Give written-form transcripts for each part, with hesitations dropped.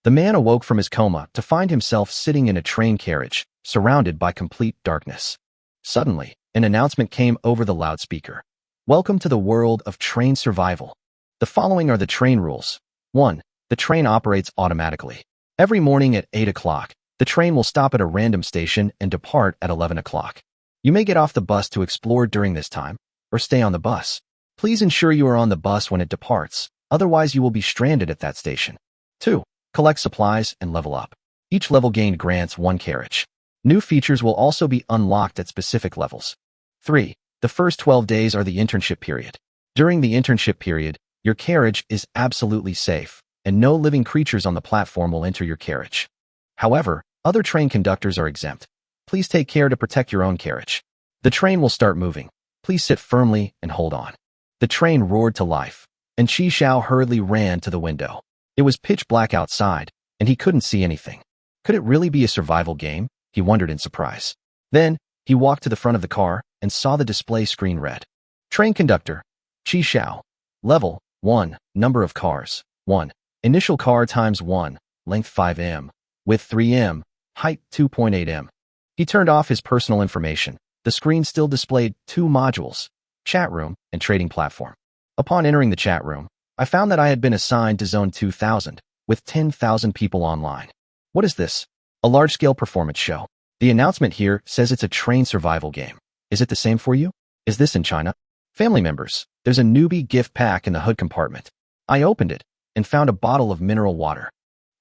The man awoke from his coma to find himself sitting in a train carriage, surrounded by complete darkness. Suddenly, an announcement came over the loudspeaker. Welcome to the world of train survival. The following are the train rules. 1. The train operates automatically. Every morning at 8 o'clock, the train will stop at a random station and depart at 11 o'clock. You may get off the bus to explore during this time, or stay on the bus. Please ensure you are on the bus when it departs, otherwise you will be stranded at that station. 2. Collect supplies and level up. Each level gained grants 1 carriage. New features will also be unlocked at specific levels. 3. The first 12 days are the internship period. During the internship period, your carriage is absolutely safe, and no living creatures on the platform will enter your carriage. However, other train conductors are exempt. Please take care to protect your own carriage. The train will start moving. Please sit firmly and hold on. The train roared to life, and Chi Xiao hurriedly ran to the window. It was pitch black outside, and he couldn't see anything. Could it really be a survival game? He wondered in surprise. Then, he walked to the front of the car and saw the display screen read. Train conductor, Chi Xiao. Level, 1. Number of cars, 1. Initial car times 1, length 5 m, width 3 m, height 2.8 m. He turned off his personal information. The screen still displayed 2 modules, chat room and trading platform. Upon entering the chat room, I found that I had been assigned to Zone 2000, with 10,000 people online. What is this? A large-scale performance show. The announcement here says it's a train survival game. Is it the same for you? Is this in China? Family members, there's a newbie gift pack in the hood compartment. I opened it and found a bottle of mineral water.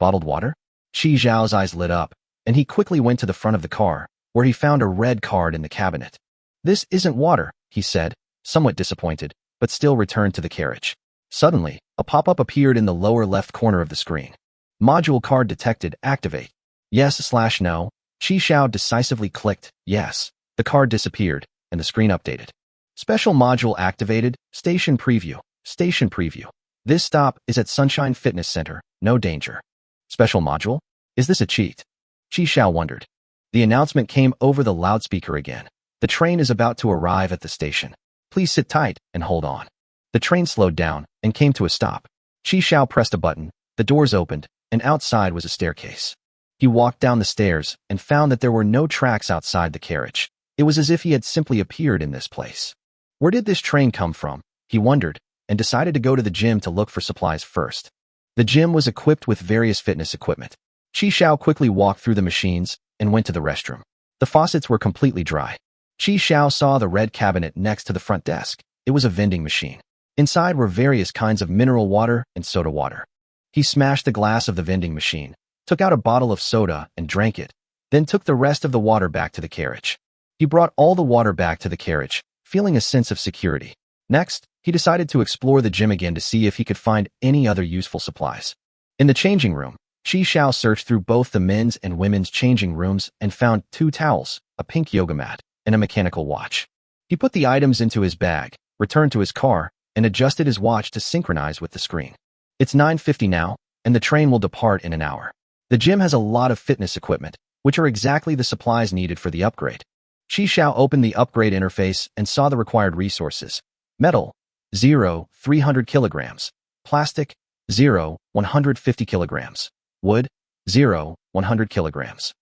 Bottled water? Chi Zhao's eyes lit up, and he quickly went to the front of the car, where he found a red card in the cabinet. This isn't water, he said, somewhat disappointed, but still returned to the carriage. Suddenly, a pop-up appeared in the lower left corner of the screen. Module card detected, activate. Yes/no. Chi Xiao decisively clicked, yes. The card disappeared, and the screen updated. Special module activated, station preview, station preview. This stop is at Sunshine Fitness Center, no danger. Special module? Is this a cheat? Chi Xiao wondered. The announcement came over the loudspeaker again. The train is about to arrive at the station. Please sit tight and hold on. The train slowed down and came to a stop. Chi Xiao pressed a button, the doors opened, and outside was a staircase. He walked down the stairs and found that there were no tracks outside the carriage. It was as if he had simply appeared in this place. Where did this train come from? He wondered, and decided to go to the gym to look for supplies first. The gym was equipped with various fitness equipment. Chi Xiao quickly walked through the machines and went to the restroom. The faucets were completely dry. Chi Xiao saw the red cabinet next to the front desk. It was a vending machine. Inside were various kinds of mineral water and soda water. He smashed the glass of the vending machine, took out a bottle of soda and drank it, then took the rest of the water back to the carriage. He brought all the water back to the carriage, feeling a sense of security. Next, he decided to explore the gym again to see if he could find any other useful supplies. In the changing room, Chi Xiao searched through both the men's and women's changing rooms and found 2 towels, a pink yoga mat, and a mechanical watch. He put the items into his bag, returned to his car, and adjusted his watch to synchronize with the screen. It's 9:50 now, and the train will depart in an hour. The gym has a lot of fitness equipment, which are exactly the supplies needed for the upgrade. Chi Xiao opened the upgrade interface and saw the required resources. Metal, 0, 300 kilograms. Plastic, 0, 150 kilograms. Wood, 0, 100 kilograms.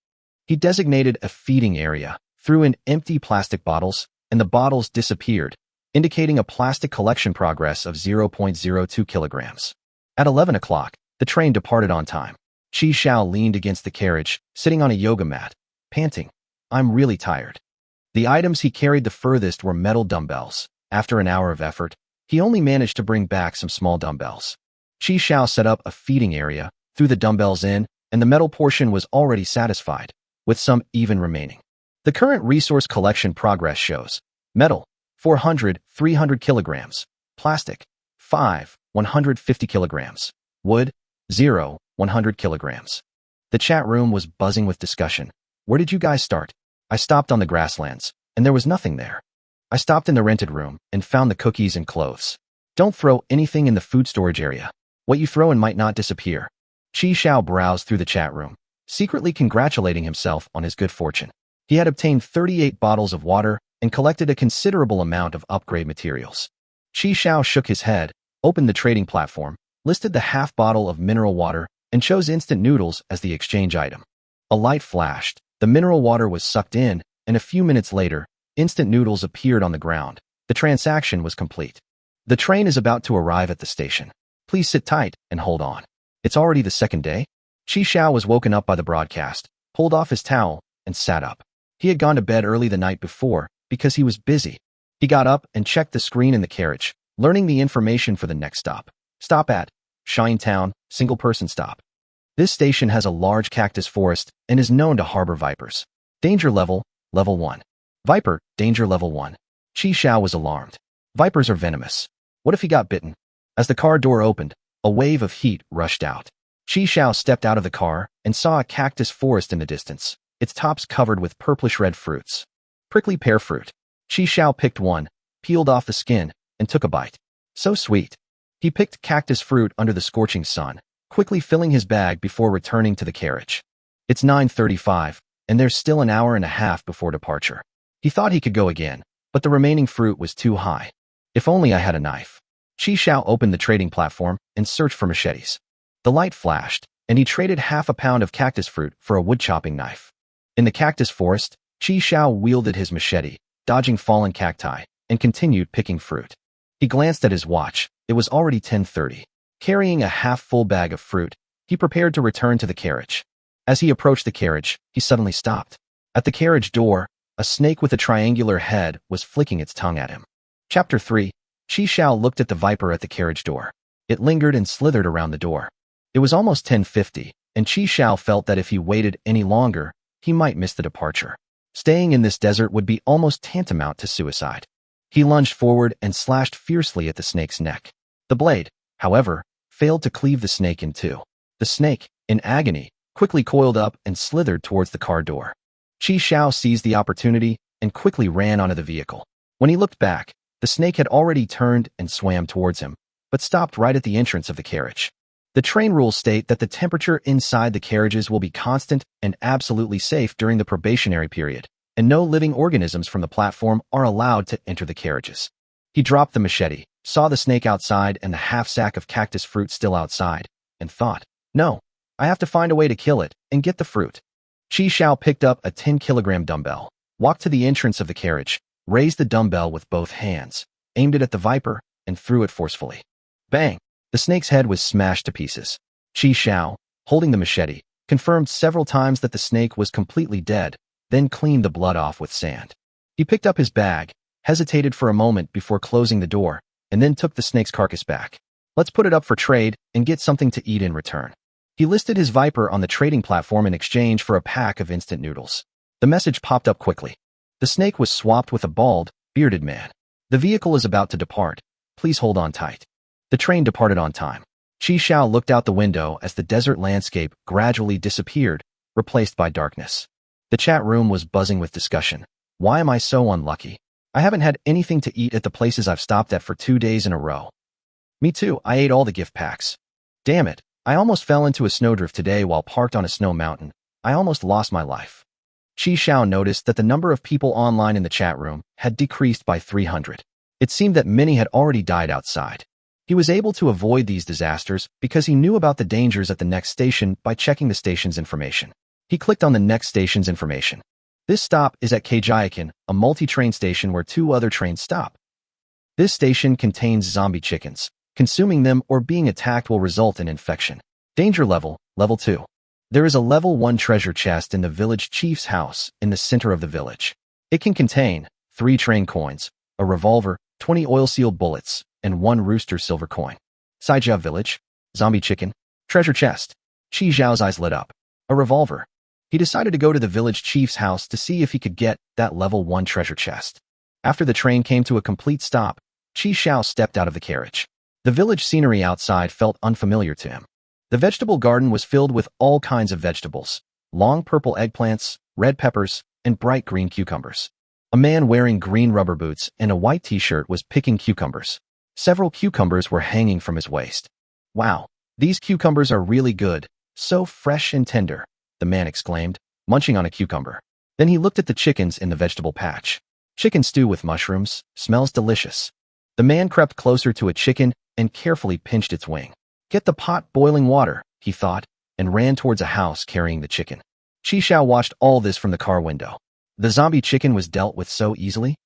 He designated a feeding area, threw in empty plastic bottles, and the bottles disappeared, indicating a plastic collection progress of 0.02 kilograms. At 11 o'clock, the train departed on time. Chi Xiao leaned against the carriage, sitting on a yoga mat, panting. I'm really tired. The items he carried the furthest were metal dumbbells. After an hour of effort, he only managed to bring back some small dumbbells. Chi Xiao set up a feeding area, threw the dumbbells in, and the metal portion was already satisfied, with some even remaining. The current resource collection progress shows metal, 400, 300 kilograms, plastic, 5, 150 kilograms, wood, 0, 100 kilograms. The chat room was buzzing with discussion. Where did you guys start? I stopped on the grasslands, and there was nothing there. I stopped in the rented room and found the cookies and clothes. Don't throw anything in the food storage area. What you throw in might not disappear. Chi Xiao browsed through the chat room, secretly congratulating himself on his good fortune. He had obtained 38 bottles of water and collected a considerable amount of upgrade materials. Chi Xiao shook his head, opened the trading platform, listed the half bottle of mineral water, and chose instant noodles as the exchange item. A light flashed, the mineral water was sucked in, and a few minutes later, instant noodles appeared on the ground. The transaction was complete. The train is about to arrive at the station. Please sit tight and hold on. It's already the second day? Chi Xiao was woken up by the broadcast, pulled off his towel, and sat up. He had gone to bed early the night before because he was busy. He got up and checked the screen in the carriage, learning the information for the next stop. Stop at Shinetown, single-person stop. This station has a large cactus forest and is known to harbor vipers. Danger level, level 1. Viper, danger level 1. Chi Xiao was alarmed. Vipers are venomous. What if he got bitten? As the car door opened, a wave of heat rushed out. Chi Xiao stepped out of the car and saw a cactus forest in the distance, its tops covered with purplish-red fruits. Prickly pear fruit. Chi Xiao picked one, peeled off the skin, and took a bite. So sweet. He picked cactus fruit under the scorching sun, quickly filling his bag before returning to the carriage. It's 9:35, and there's still an hour and a half before departure. He thought he could go again, but the remaining fruit was too high. If only I had a knife. Chi Xiao opened the trading platform and searched for machetes. The light flashed, and he traded half a pound of cactus fruit for a wood-chopping knife. In the cactus forest, Chi Xiao wielded his machete, dodging fallen cacti, and continued picking fruit. He glanced at his watch. It was already 10:30. Carrying a half-full bag of fruit, he prepared to return to the carriage. As he approached the carriage, he suddenly stopped. At the carriage door, a snake with a triangular head was flicking its tongue at him. Chapter 3. Chi Xiao looked at the viper at the carriage door. It lingered and slithered around the door. It was almost 10:50, and Chi Xiao felt that if he waited any longer, he might miss the departure. Staying in this desert would be almost tantamount to suicide. He lunged forward and slashed fiercely at the snake's neck. The blade, however, failed to cleave the snake in two. The snake, in agony, quickly coiled up and slithered towards the car door. Chi Xiao seized the opportunity and quickly ran onto the vehicle. When he looked back, the snake had already turned and swam towards him, but stopped right at the entrance of the carriage. The train rules state that the temperature inside the carriages will be constant and absolutely safe during the probationary period, and no living organisms from the platform are allowed to enter the carriages. He dropped the machete, saw the snake outside and the half-sack of cactus fruit still outside, and thought, no, I have to find a way to kill it and get the fruit. Chi Xiao picked up a 10-kilogram dumbbell, walked to the entrance of the carriage, raised the dumbbell with both hands, aimed it at the viper, and threw it forcefully. Bang! The snake's head was smashed to pieces. Chi Xiao, holding the machete, confirmed several times that the snake was completely dead, then cleaned the blood off with sand. He picked up his bag, hesitated for a moment before closing the door, and then took the snake's carcass back. Let's put it up for trade and get something to eat in return. He listed his viper on the trading platform in exchange for a pack of instant noodles. The message popped up quickly. The snake was swapped with a bald, bearded man. The vehicle is about to depart. Please hold on tight. The train departed on time. Chi Xiao looked out the window as the desert landscape gradually disappeared, replaced by darkness. The chat room was buzzing with discussion. Why am I so unlucky? I haven't had anything to eat at the places I've stopped at for 2 days in a row. Me too, I ate all the gift packs. Damn it, I almost fell into a snowdrift today while parked on a snow mountain. I almost lost my life. Chi Xiao noticed that the number of people online in the chat room had decreased by 300. It seemed that many had already died outside. He was able to avoid these disasters because he knew about the dangers at the next station by checking the station's information. He clicked on the next station's information. This stop is at Keijiakan, a multi-train station where 2 other trains stop. This station contains zombie chickens. Consuming them or being attacked will result in infection. Danger level, level 2. There is a level 1 treasure chest in the village chief's house in the center of the village. It can contain 3 train coins, a revolver, 20 oil-sealed bullets, and 1 rooster silver coin. Saijia Village, zombie chicken, treasure chest. Chi Xiao's eyes lit up. A revolver. He decided to go to the village chief's house to see if he could get that level 1 treasure chest. After the train came to a complete stop, Chi Xiao stepped out of the carriage. The village scenery outside felt unfamiliar to him. The vegetable garden was filled with all kinds of vegetables, long purple eggplants, red peppers, and bright green cucumbers. A man wearing green rubber boots and a white t-shirt was picking cucumbers. Several cucumbers were hanging from his waist. Wow, these cucumbers are really good, so fresh and tender, the man exclaimed, munching on a cucumber. Then he looked at the chickens in the vegetable patch. Chicken stew with mushrooms, smells delicious. The man crept closer to a chicken and carefully pinched its wing. Get the pot boiling water, he thought, and ran towards a house carrying the chicken. Chi Xiao watched all this from the car window. The zombie chicken was dealt with so easily.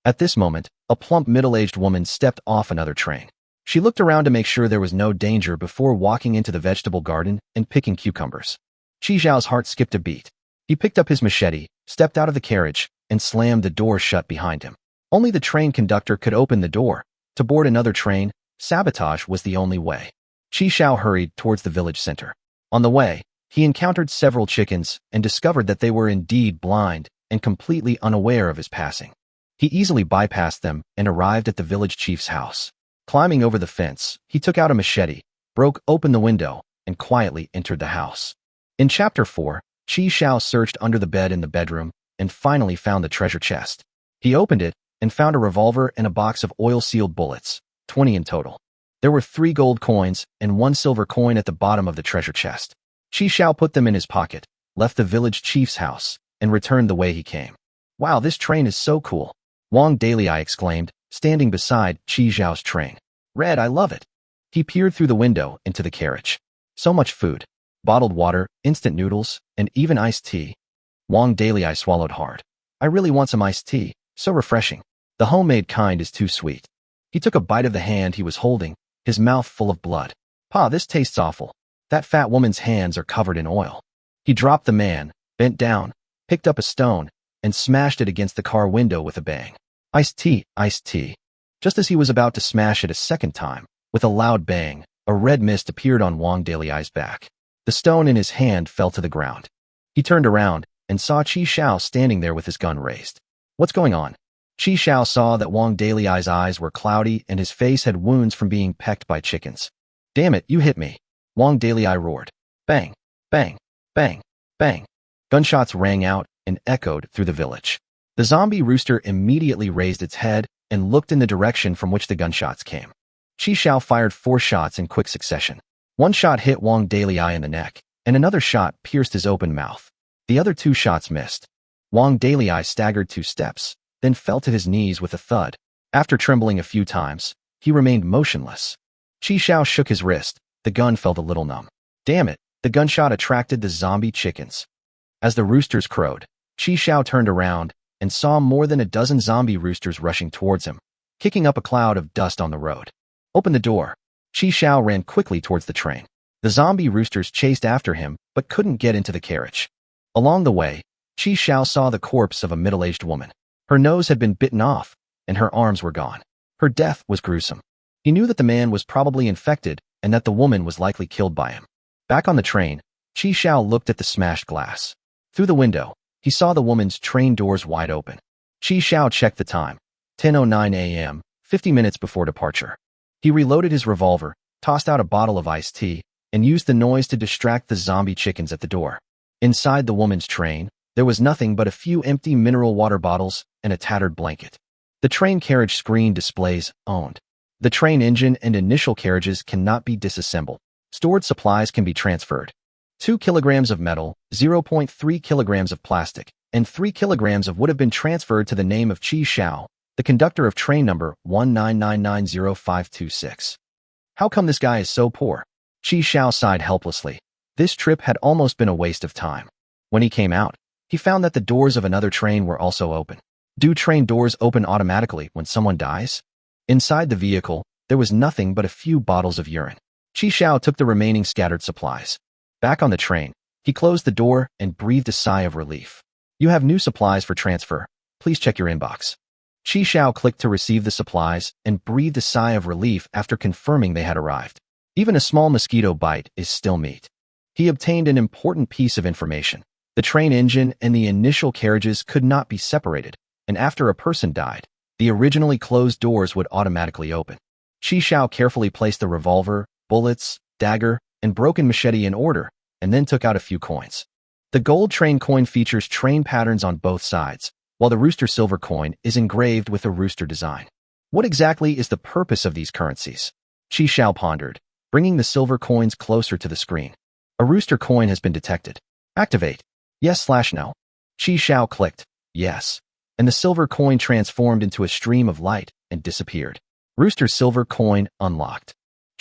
At this moment, a plump middle-aged woman stepped off another train. She looked around to make sure there was no danger before walking into the vegetable garden and picking cucumbers. Chi Xiao's heart skipped a beat. He picked up his machete, stepped out of the carriage, and slammed the door shut behind him. Only the train conductor could open the door. To board another train, sabotage was the only way. Chi Xiao hurried towards the village center. On the way, he encountered several chickens and discovered that they were indeed blind and completely unaware of his passing. He easily bypassed them and arrived at the village chief's house. Climbing over the fence, he took out a machete, broke open the window, and quietly entered the house. In Chapter 4, Chi Xiao searched under the bed in the bedroom and finally found the treasure chest. He opened it and found a revolver and a box of oil-sealed bullets, 20 in total. There were 3 gold coins and 1 silver coin at the bottom of the treasure chest. Chi Xiao put them in his pocket, left the village chief's house, and returned the way he came. Wow, this train is so cool, Wang Dalai exclaimed, standing beside Chi Xiao's train. Red, I love it. He peered through the window into the carriage. So much food. Bottled water, instant noodles, and even iced tea. Wang Dalai swallowed hard. I really want some iced tea, so refreshing. The homemade kind is too sweet. He took a bite of the hand he was holding, his mouth full of blood. Pa, this tastes awful. That fat woman's hands are covered in oil. He dropped the man, bent down, picked up a stone, and smashed it against the car window with a bang. Iced tea, iced tea. Just as he was about to smash it a second time, with a loud bang, a red mist appeared on Wang Dalai's back. The stone in his hand fell to the ground. He turned around and saw Chi Xiao standing there with his gun raised. What's going on? Chi Xiao saw that Wang Dalai's eyes were cloudy and his face had wounds from being pecked by chickens. Damn it, you hit me. Wang Dalai roared. Bang, bang, bang, bang. Gunshots rang out and echoed through the village. The zombie rooster immediately raised its head and looked in the direction from which the gunshots came. Chi Xiao fired 4 shots in quick succession. One shot hit Wang Dalai in the neck, and another shot pierced his open mouth. The other 2 shots missed. Wang Dalai staggered 2 steps, then fell to his knees with a thud. After trembling a few times, he remained motionless. Chi Xiao shook his wrist. The gun felt a little numb. Damn it, the gunshot attracted the zombie chickens. As the roosters crowed, Chi Xiao turned around and saw more than a dozen zombie roosters rushing towards him, kicking up a cloud of dust on the road. Open the door. Chi Xiao ran quickly towards the train. The zombie roosters chased after him, but couldn't get into the carriage. Along the way, Chi Xiao saw the corpse of a middle-aged woman. Her nose had been bitten off, and her arms were gone. Her death was gruesome. He knew that the man was probably infected and that the woman was likely killed by him. Back on the train, Chi Xiao looked at the smashed glass. Through the window, he saw the woman's train doors wide open. Chi Xiao checked the time. 10:09 a.m., 50 minutes before departure. He reloaded his revolver, tossed out a bottle of iced tea, and used the noise to distract the zombie chickens at the door. Inside the woman's train, there was nothing but a few empty mineral water bottles and a tattered blanket. The train carriage screen displays owned. The train engine and initial carriages cannot be disassembled. Stored supplies can be transferred. 2 kilograms of metal, 0.3 kilograms of plastic, and 3 kilograms of wood have been transferred to the name of Chi Xiao, the conductor of train number 199905526. How come this guy is so poor? Chi Xiao sighed helplessly. This trip had almost been a waste of time. When he came out, he found that the doors of another train were also open. Do train doors open automatically when someone dies? Inside the vehicle, there was nothing but a few bottles of urine. Chi Xiao took the remaining scattered supplies. Back on the train, he closed the door and breathed a sigh of relief. You have new supplies for transfer. Please check your inbox. Chi Xiao clicked to receive the supplies and breathed a sigh of relief after confirming they had arrived. Even a small mosquito bite is still meat. He obtained an important piece of information. The train engine and the initial carriages could not be separated, and after a person died, the originally closed doors would automatically open. Chi Xiao carefully placed the revolver, bullets, dagger, and broken machete in order, and then took out a few coins. The gold train coin features train patterns on both sides, while the rooster silver coin is engraved with a rooster design. What exactly is the purpose of these currencies? Chi Xiao pondered, bringing the silver coins closer to the screen. A rooster coin has been detected. Activate. Yes/no. Chi Xiao clicked, yes, and the silver coin transformed into a stream of light and disappeared. Rooster silver coin unlocked.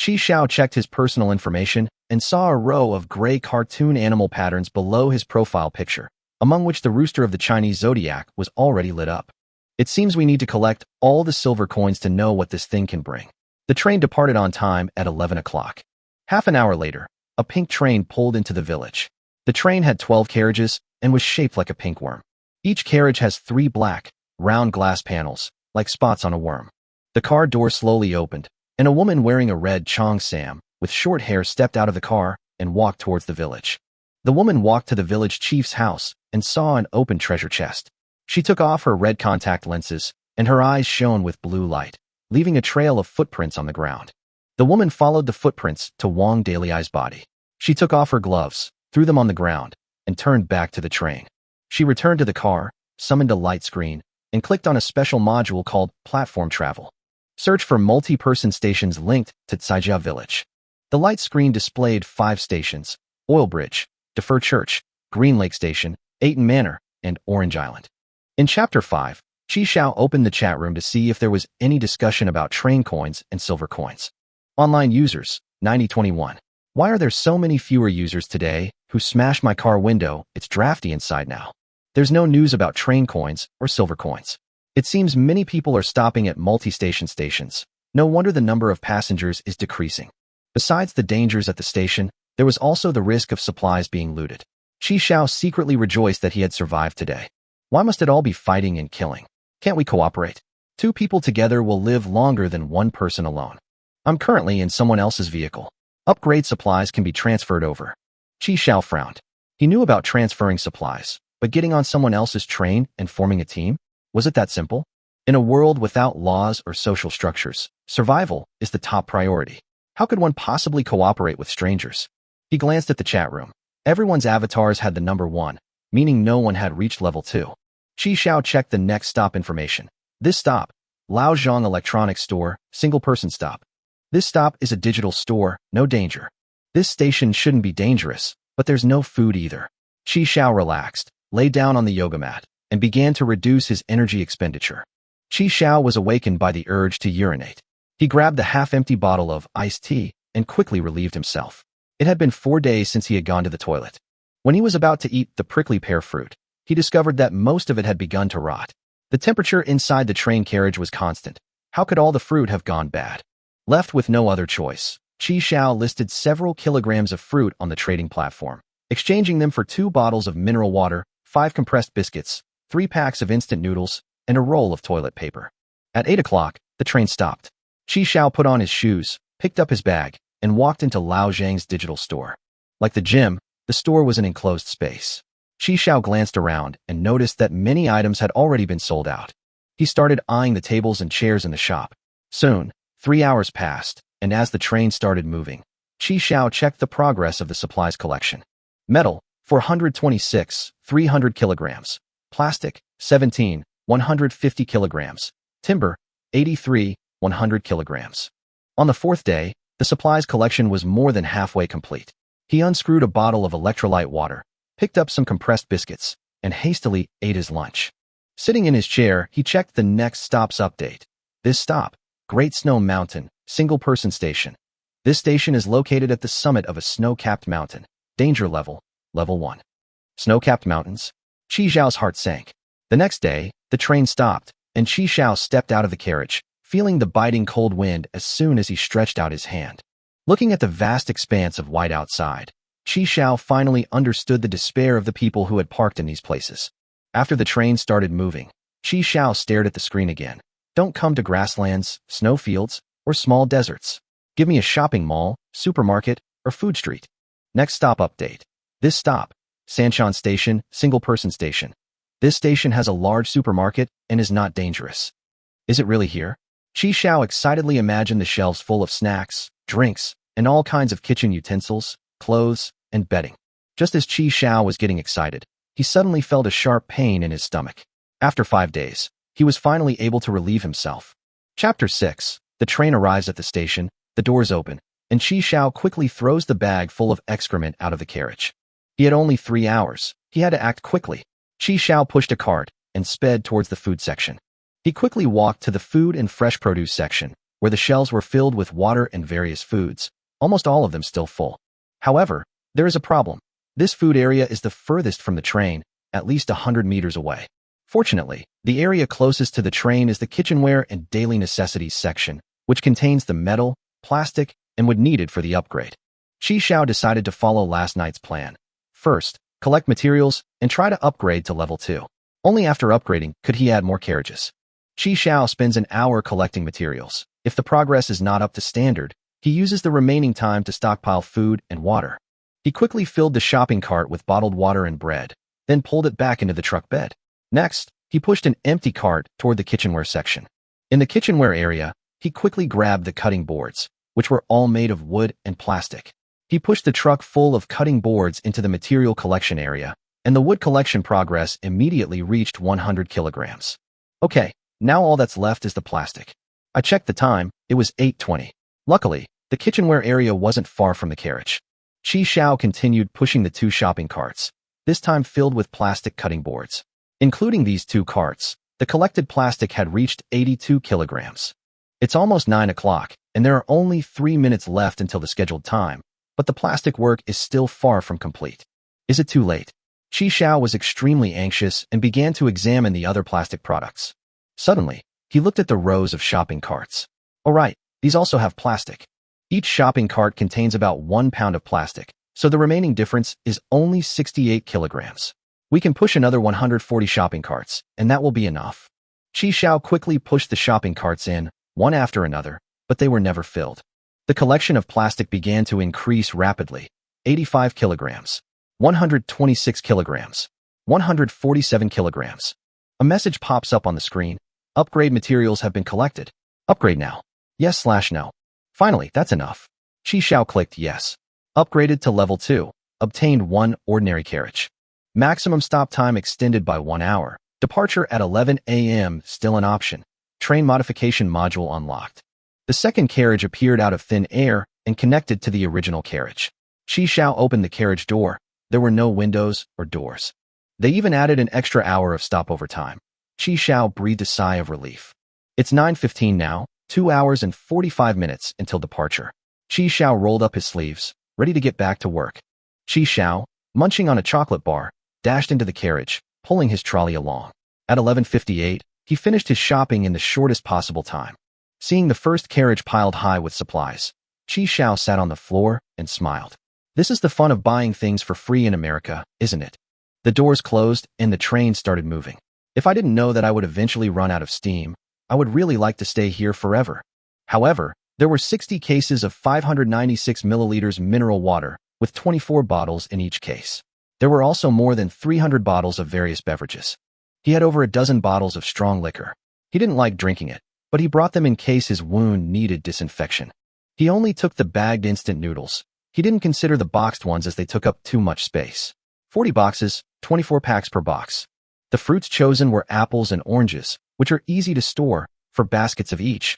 Qi Xiao checked his personal information and saw a row of gray cartoon animal patterns below his profile picture, among which the rooster of the Chinese zodiac was already lit up. It seems we need to collect all the silver coins to know what this thing can bring. The train departed on time at 11 o'clock. Half an hour later, a pink train pulled into the village. The train had 12 carriages and was shaped like a pink worm. Each carriage has 3 black, round glass panels, like spots on a worm. The car door slowly opened, and a woman wearing a red cheongsam with short hair stepped out of the car and walked towards the village. The woman walked to the village chief's house and saw an open treasure chest. She took off her red contact lenses, and her eyes shone with blue light, leaving a trail of footprints on the ground. The woman followed the footprints to Wang Daliai's body. She took off her gloves, threw them on the ground, and turned back to the train. She returned to the car, summoned a light screen, and clicked on a special module called Platform Travel. Search for multi-person stations linked to Caijia Village. The light screen displayed 5 stations: Oil Bridge, Defer Church, Green Lake Station, Ayton Manor, and Orange Island. In Chapter 5, Qi Xiao opened the chat room to see if there was any discussion about train coins and silver coins. Online users, 9021. Why are there so many fewer users today who smashed my car window? It's drafty inside now. There's no news about train coins or silver coins. It seems many people are stopping at multi-station stations. No wonder the number of passengers is decreasing. Besides the dangers at the station, there was also the risk of supplies being looted. Qi Xiao secretly rejoiced that he had survived today. Why must it all be fighting and killing? Can't we cooperate? 2 people together will live longer than 1 person alone. I'm currently in someone else's vehicle. Upgrade supplies can be transferred over. Qi Xiao frowned. He knew about transferring supplies, but getting on someone else's train and forming a team? Was it that simple? In a world without laws or social structures, survival is the top priority. How could one possibly cooperate with strangers? He glanced at the chat room. Everyone's avatars had the number 1, meaning no one had reached level 2. Qi Xiao checked the next stop information. This stop, Laozhong Electronics Store, single-person stop. This stop is a digital store, no danger. This station shouldn't be dangerous, but there's no food either. Qi Xiao relaxed, lay down on the yoga mat, and began to reduce his energy expenditure. Qi Xiao was awakened by the urge to urinate. He grabbed the half-empty bottle of iced tea and quickly relieved himself. It had been 4 days since he had gone to the toilet. When he was about to eat the prickly pear fruit, he discovered that most of it had begun to rot. The temperature inside the train carriage was constant. How could all the fruit have gone bad? Left with no other choice, Qi Xiao listed several kilograms of fruit on the trading platform, exchanging them for 2 bottles of mineral water, 5 compressed biscuits, 3 packs of instant noodles, and a roll of toilet paper. At 8 o'clock, the train stopped. Qi Xiao put on his shoes, picked up his bag, and walked into Lao Zhang's digital store. Like the gym, the store was an enclosed space. Qi Xiao glanced around and noticed that many items had already been sold out. He started eyeing the tables and chairs in the shop. Soon, 3 hours passed, and as the train started moving, Qi Xiao checked the progress of the supplies collection. Metal, 426, 300 kilograms. Plastic, 17, 150 kilograms. Timber, 83, 100 kilograms. On the 4th day, the supplies collection was more than halfway complete. He unscrewed a bottle of electrolyte water, picked up some compressed biscuits, and hastily ate his lunch. Sitting in his chair, he checked the next stop's update. This stop, Great Snow Mountain, single-person station. This station is located at the summit of a snow-capped mountain. Danger level, level 1. Snow-capped mountains? Qi Xiao's heart sank. The next day, the train stopped, and Qi Xiao stepped out of the carriage, feeling the biting cold wind as soon as he stretched out his hand. Looking at the vast expanse of white outside, Qi Xiao finally understood the despair of the people who had parked in these places. After the train started moving, Qi Xiao stared at the screen again. Don't come to grasslands, snowfields, or small deserts. Give me a shopping mall, supermarket, or food street. Next stop update. This stop, Sanshan Station, single-person station. This station has a large supermarket and is not dangerous. Is it really here? Qi Xiao excitedly imagined the shelves full of snacks, drinks, and all kinds of kitchen utensils, clothes, and bedding. Just as Qi Xiao was getting excited, he suddenly felt a sharp pain in his stomach. After 5 days, he was finally able to relieve himself. Chapter 6. The train arrives at the station, the doors open, and Qi Xiao quickly throws the bag full of excrement out of the carriage. He had only 3 hours. He had to act quickly. Qi Xiao pushed a cart and sped towards the food section. He quickly walked to the food and fresh produce section, where the shelves were filled with water and various foods, almost all of them still full. However, there is a problem. This food area is the furthest from the train, at least 100 meters away. Fortunately, the area closest to the train is the kitchenware and daily necessities section, which contains the metal, plastic, and wood needed for the upgrade. Qi Xiao decided to follow last night's plan. First, collect materials and try to upgrade to level 2. Only after upgrading could he add more carriages. Qi Xiao spends an hour collecting materials. If the progress is not up to standard, he uses the remaining time to stockpile food and water. He quickly filled the shopping cart with bottled water and bread, then pulled it back into the truck bed. Next, he pushed an empty cart toward the kitchenware section. In the kitchenware area, he quickly grabbed the cutting boards, which were all made of wood and plastic. He pushed the truck full of cutting boards into the material collection area, and the wood collection progress immediately reached 100 kilograms. Okay, now all that's left is the plastic. I checked the time, it was 8:20. Luckily, the kitchenware area wasn't far from the carriage. Qi Xiao continued pushing the 2 shopping carts, this time filled with plastic cutting boards. Including these 2 carts, the collected plastic had reached 82 kilograms. It's almost 9 o'clock, and there are only 3 minutes left until the scheduled time, but the plastic work is still far from complete. Is it too late? Qi Xiao was extremely anxious and began to examine the other plastic products. Suddenly, he looked at the rows of shopping carts. All right, these also have plastic. Each shopping cart contains about 1 pound of plastic, so the remaining difference is only 68 kilograms. We can push another 140 shopping carts, and that will be enough. Qi Xiao quickly pushed the shopping carts in, one after another, but they were never filled. The collection of plastic began to increase rapidly. 85 kilograms, 126 kilograms, 147 kilograms. A message pops up on the screen. Upgrade materials have been collected. Upgrade now. Yes/no. Finally, that's enough. Qi Xiao clicked yes. Upgraded to level 2. Obtained 1 ordinary carriage. Maximum stop time extended by 1 hour. Departure at 11 a.m. still an option. Train modification module unlocked. The second carriage appeared out of thin air and connected to the original carriage. Qi Xiao opened the carriage door. There were no windows or doors. They even added an extra hour of stopover time. Qi Xiao breathed a sigh of relief. It's 9:15 now, 2 hours and 45 minutes until departure. Qi Xiao rolled up his sleeves, ready to get back to work. Qi Xiao, munching on a chocolate bar, dashed into the carriage, pulling his trolley along. At 11:58, he finished his shopping in the shortest possible time. Seeing the first carriage piled high with supplies, Qi Xiao sat on the floor and smiled. This is the fun of buying things for free in America, isn't it? The doors closed and the train started moving. If I didn't know that I would eventually run out of steam, I would really like to stay here forever. However, there were 60 cases of 596 milliliters mineral water, with 24 bottles in each case. There were also more than 300 bottles of various beverages. He had over a dozen bottles of strong liquor. He didn't like drinking it, but he brought them in case his wound needed disinfection. He only took the bagged instant noodles. He didn't consider the boxed ones as they took up too much space. 40 boxes, 24 packs per box. The fruits chosen were apples and oranges, which are easy to store, for baskets of each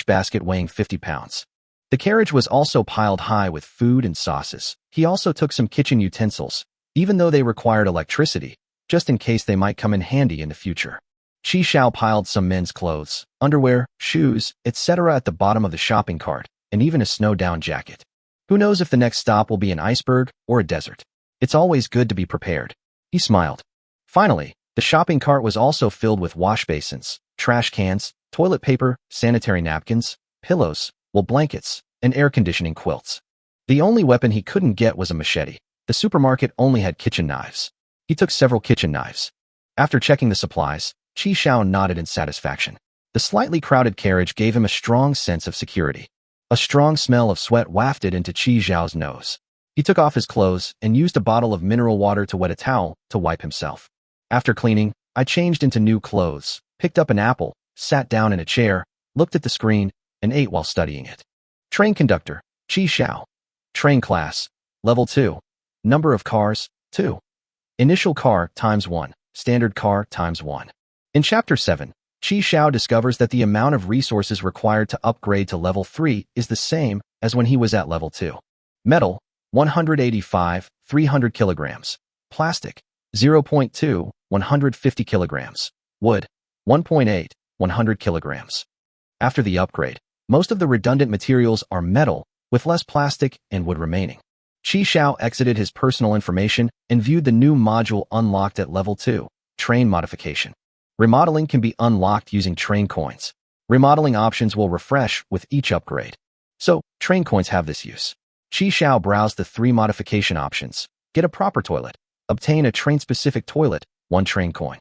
basket weighing 50 pounds. The carriage was also piled high with food and sauces. He also took some kitchen utensils, even though they required electricity, just in case they might come in handy in the future. Qi Xiao piled some men's clothes, underwear, shoes, etc. at the bottom of the shopping cart, and even a snow-down jacket. Who knows if the next stop will be an iceberg or a desert? It's always good to be prepared. He smiled. Finally, the shopping cart was also filled with wash basins, trash cans, toilet paper, sanitary napkins, pillows, wool blankets, and air conditioning quilts. The only weapon he couldn't get was a machete. The supermarket only had kitchen knives. He took several kitchen knives. After checking the supplies, Qi Xiao nodded in satisfaction. The slightly crowded carriage gave him a strong sense of security. A strong smell of sweat wafted into Qi Xiao's nose. He took off his clothes and used a bottle of mineral water to wet a towel to wipe himself. After cleaning, I changed into new clothes, picked up an apple, sat down in a chair, looked at the screen, and ate while studying it. Train conductor, Qi Xiao. Train class, level 2. Number of cars, 2. Initial car times 1, standard car times 1. In Chapter 7, Qi Xiao discovers that the amount of resources required to upgrade to level 3 is the same as when he was at level 2. Metal, 185, 300 kilograms. Plastic, 0.2, 150 kilograms. Wood, 1.8, 100 kilograms. After the upgrade, Most of the redundant materials are metal, with less plastic and wood remaining. Qi Xiao exited his personal information and viewed the new module unlocked at level 2, Train Modification. Remodeling can be unlocked using train coins. Remodeling options will refresh with each upgrade. So, train coins have this use. Qi Xiao browsed the 3 modification options. Get a proper toilet. Obtain a train-specific toilet, 1 train coin.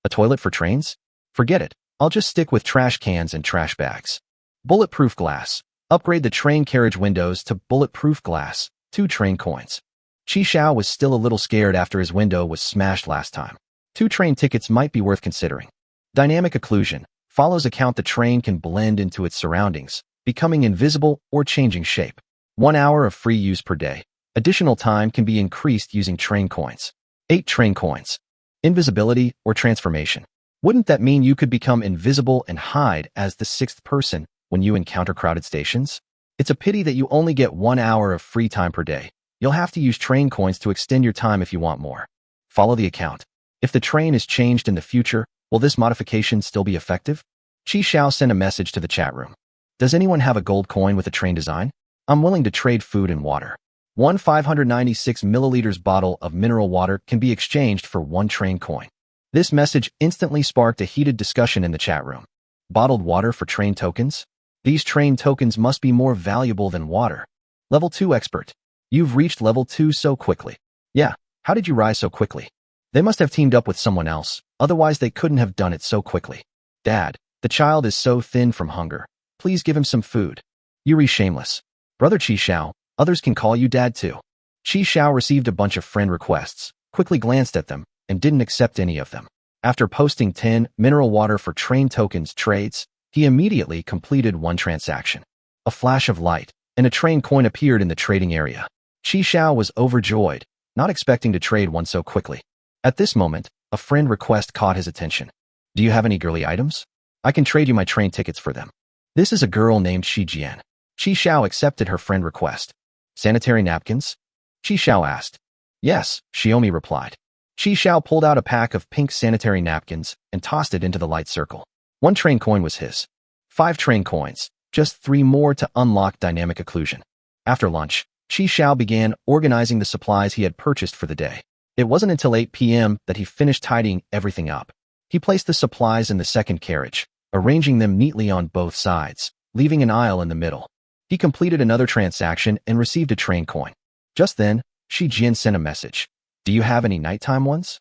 A toilet for trains? Forget it. I'll just stick with trash cans and trash bags. Bulletproof glass. Upgrade the train carriage windows to bulletproof glass, 2 train coins. Qi Xiao was still a little scared after his window was smashed last time. 2 train tickets might be worth considering. Dynamic occlusion follows account the train can blend into its surroundings, becoming invisible or changing shape. 1 hour of free use per day. Additional time can be increased using train coins. 8 train coins. Invisibility or transformation. Wouldn't that mean you could become invisible and hide as the 6th person when you encounter crowded stations? It's a pity that you only get 1 hour of free time per day. You'll have to use train coins to extend your time if you want more. Follow the account. If the train is changed in the future, will this modification still be effective? Qi Xiao sent a message to the chat room. Does anyone have a gold coin with a train design? I'm willing to trade food and water. 1 596 milliliters bottle of mineral water can be exchanged for 1 train coin. This message instantly sparked a heated discussion in the chat room. Bottled water for train tokens? These train tokens must be more valuable than water. Level 2 expert. You've reached level 2 so quickly. Yeah, how did you rise so quickly? They must have teamed up with someone else, otherwise they couldn't have done it so quickly. Dad, the child is so thin from hunger. Please give him some food. Yuri shameless. Brother Qi Xiao, others can call you dad too. Qi Xiao received a bunch of friend requests, quickly glanced at them, and didn't accept any of them. After posting 10 mineral water for train tokens trades, he immediately completed 1 transaction. A flash of light, and a train coin appeared in the trading area. Qi Xiao was overjoyed, not expecting to trade 1 so quickly. At this moment, a friend request caught his attention. Do you have any girly items? I can trade you my train tickets for them. This is a girl named Shi Jian. Qi Xiao accepted her friend request. Sanitary napkins? Qi Xiao asked. Yes, Xiaomi replied. Qi Xiao pulled out a pack of pink sanitary napkins and tossed it into the light circle. 1 train coin was his. 5 train coins, just 3 more to unlock dynamic occlusion. After lunch, Qi Xiao began organizing the supplies he had purchased for the day. It wasn't until 8 p.m. that he finished tidying everything up. He placed the supplies in the second carriage, arranging them neatly on both sides, leaving an aisle in the middle. He completed another transaction and received a train coin. Just then, Shi Jian sent a message. Do you have any nighttime ones?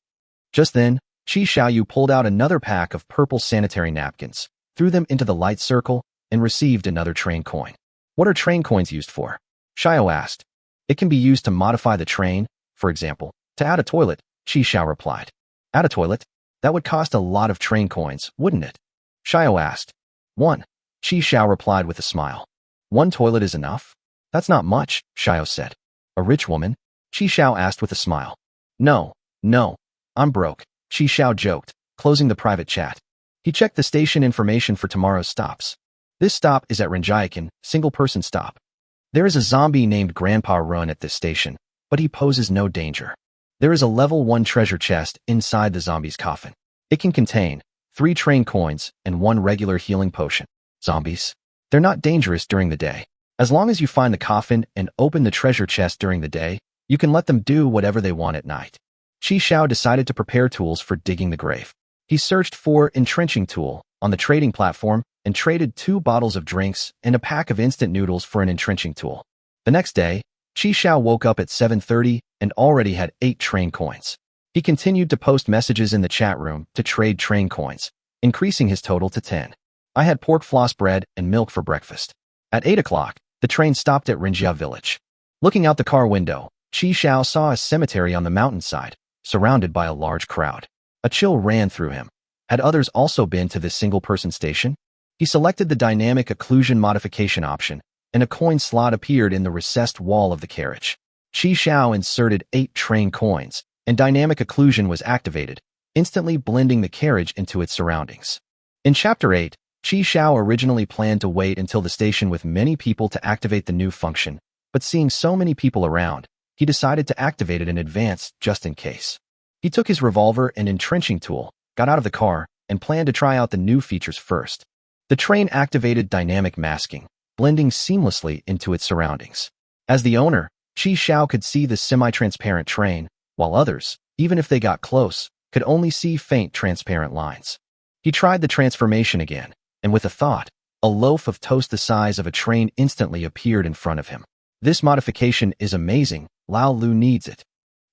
Just then, Qi Xiaoyu pulled out another pack of purple sanitary napkins, threw them into the light circle, and received another train coin. What are train coins used for? Xiao asked. It can be used to modify the train, for example, to add a toilet, Qi Xiao replied. Add a toilet? That would cost a lot of train coins, wouldn't it? Xiao asked. 1. Qi Xiao replied with a smile. 1 toilet is enough? That's not much, Xiao said. A rich woman? Qi Xiao asked with a smile. No, I'm broke, Qi Xiao joked, closing the private chat. He checked the station information for tomorrow's stops. This stop is at Renjiakan, single-person stop. There is a zombie named Grandpa Run at this station, but he poses no danger. There is a level 1 treasure chest inside the zombie's coffin. It can contain 3 train coins and 1 regular healing potion. Zombies? They're not dangerous during the day. As long as you find the coffin and open the treasure chest during the day, you can let them do whatever they want at night. Qi Xiao decided to prepare tools for digging the grave. He searched for entrenching tool on the trading platform and traded 2 bottles of drinks and a pack of instant noodles for an entrenching tool. The next day, Qi Xiao woke up at 7:30 and already had 8 train coins. He continued to post messages in the chat room to trade train coins, increasing his total to 10. I had pork floss bread and milk for breakfast. At 8 o'clock, the train stopped at Rinjia village. Looking out the car window, Qi Xiao saw a cemetery on the mountainside, surrounded by a large crowd. A chill ran through him. Had others also been to this single-person station? He selected the dynamic occlusion modification option, and a coin slot appeared in the recessed wall of the carriage. Qi Xiao inserted 8 train coins, and dynamic occlusion was activated, instantly blending the carriage into its surroundings. In Chapter 8, Qi Xiao originally planned to wait until the station with many people to activate the new function, but seeing so many people around, he decided to activate it in advance just in case. He took his revolver and entrenching tool, got out of the car, and planned to try out the new features first. The train activated dynamic masking, blending seamlessly into its surroundings. As the owner, Qi Xiao could see the semi-transparent train, while others, even if they got close, could only see faint transparent lines. He tried the transformation again, and with a thought, a loaf of toast the size of a train instantly appeared in front of him. This modification is amazing, Lao Lu needs it.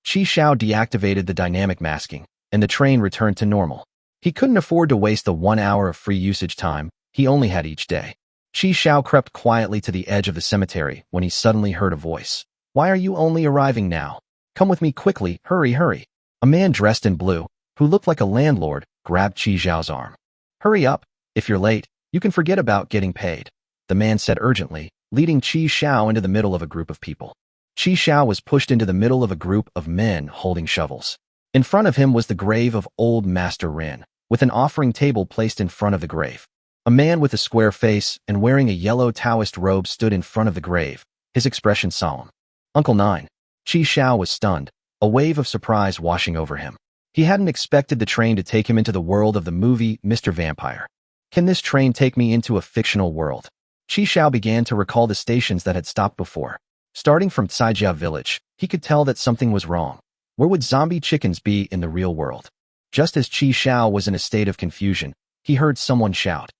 Qi Xiao deactivated the dynamic masking, and the train returned to normal. He couldn't afford to waste the 1 hour of free usage time he only had each day. Qi Xiao crept quietly to the edge of the cemetery when he suddenly heard a voice. Why are you only arriving now? Come with me quickly, hurry, hurry. A man dressed in blue, who looked like a landlord, grabbed Qi Xiao's arm. Hurry up, if you're late, you can forget about getting paid, the man said urgently, leading Qi Xiao into the middle of a group of people. Qi Xiao was pushed into the middle of a group of men holding shovels. In front of him was the grave of old Master Rin, with an offering table placed in front of the grave. A man with a square face and wearing a yellow Taoist robe stood in front of the grave, his expression solemn. Uncle Nine. Qi Xiao was stunned, a wave of surprise washing over him. He hadn't expected the train to take him into the world of the movie Mr. Vampire. Can this train take me into a fictional world? Qi Xiao began to recall the stations that had stopped before. Starting from Caijia village, he could tell that something was wrong. Where would zombie chickens be in the real world? Just as Qi Xiao was in a state of confusion, he heard someone shout.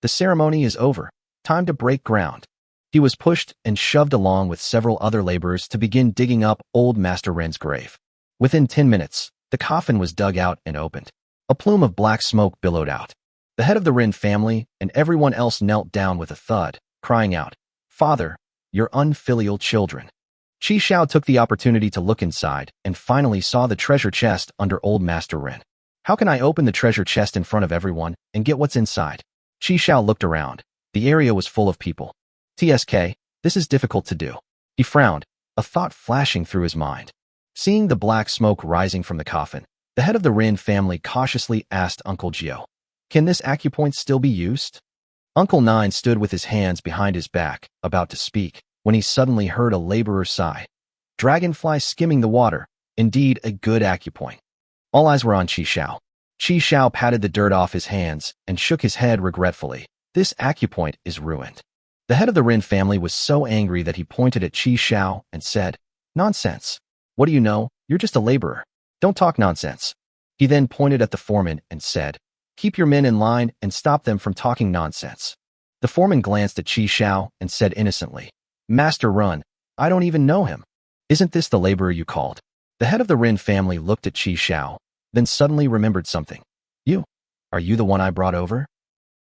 The ceremony is over. Time to break ground. He was pushed and shoved along with several other laborers to begin digging up old Master Ren's grave. Within 10 minutes, the coffin was dug out and opened. A plume of black smoke billowed out. The head of the Ren family and everyone else knelt down with a thud, crying out, Father, your unfilial children. Qi Xiao took the opportunity to look inside and finally saw the treasure chest under old Master Ren. How can I open the treasure chest in front of everyone and get what's inside? Qi Xiao looked around. The area was full of people. TSK, this is difficult to do. He frowned, a thought flashing through his mind. Seeing the black smoke rising from the coffin, the head of the Rin family cautiously asked Uncle Gio, Can this acupoint still be used? Uncle Nine stood with his hands behind his back, about to speak, when he suddenly heard a laborer sigh. Dragonfly skimming the water, indeed a good acupoint. All eyes were on Qi Xiao. Qi Xiao patted the dirt off his hands and shook his head regretfully. This acupoint is ruined. The head of the Rin family was so angry that he pointed at Qi Xiao and said, Nonsense. What do you know? You're just a laborer. Don't talk nonsense. He then pointed at the foreman and said, Keep your men in line and stop them from talking nonsense. The foreman glanced at Qi Xiao and said innocently, Master Run, I don't even know him. Isn't this the laborer you called? The head of the Rin family looked at Qi Xiao, then suddenly remembered something. Are you the one I brought over?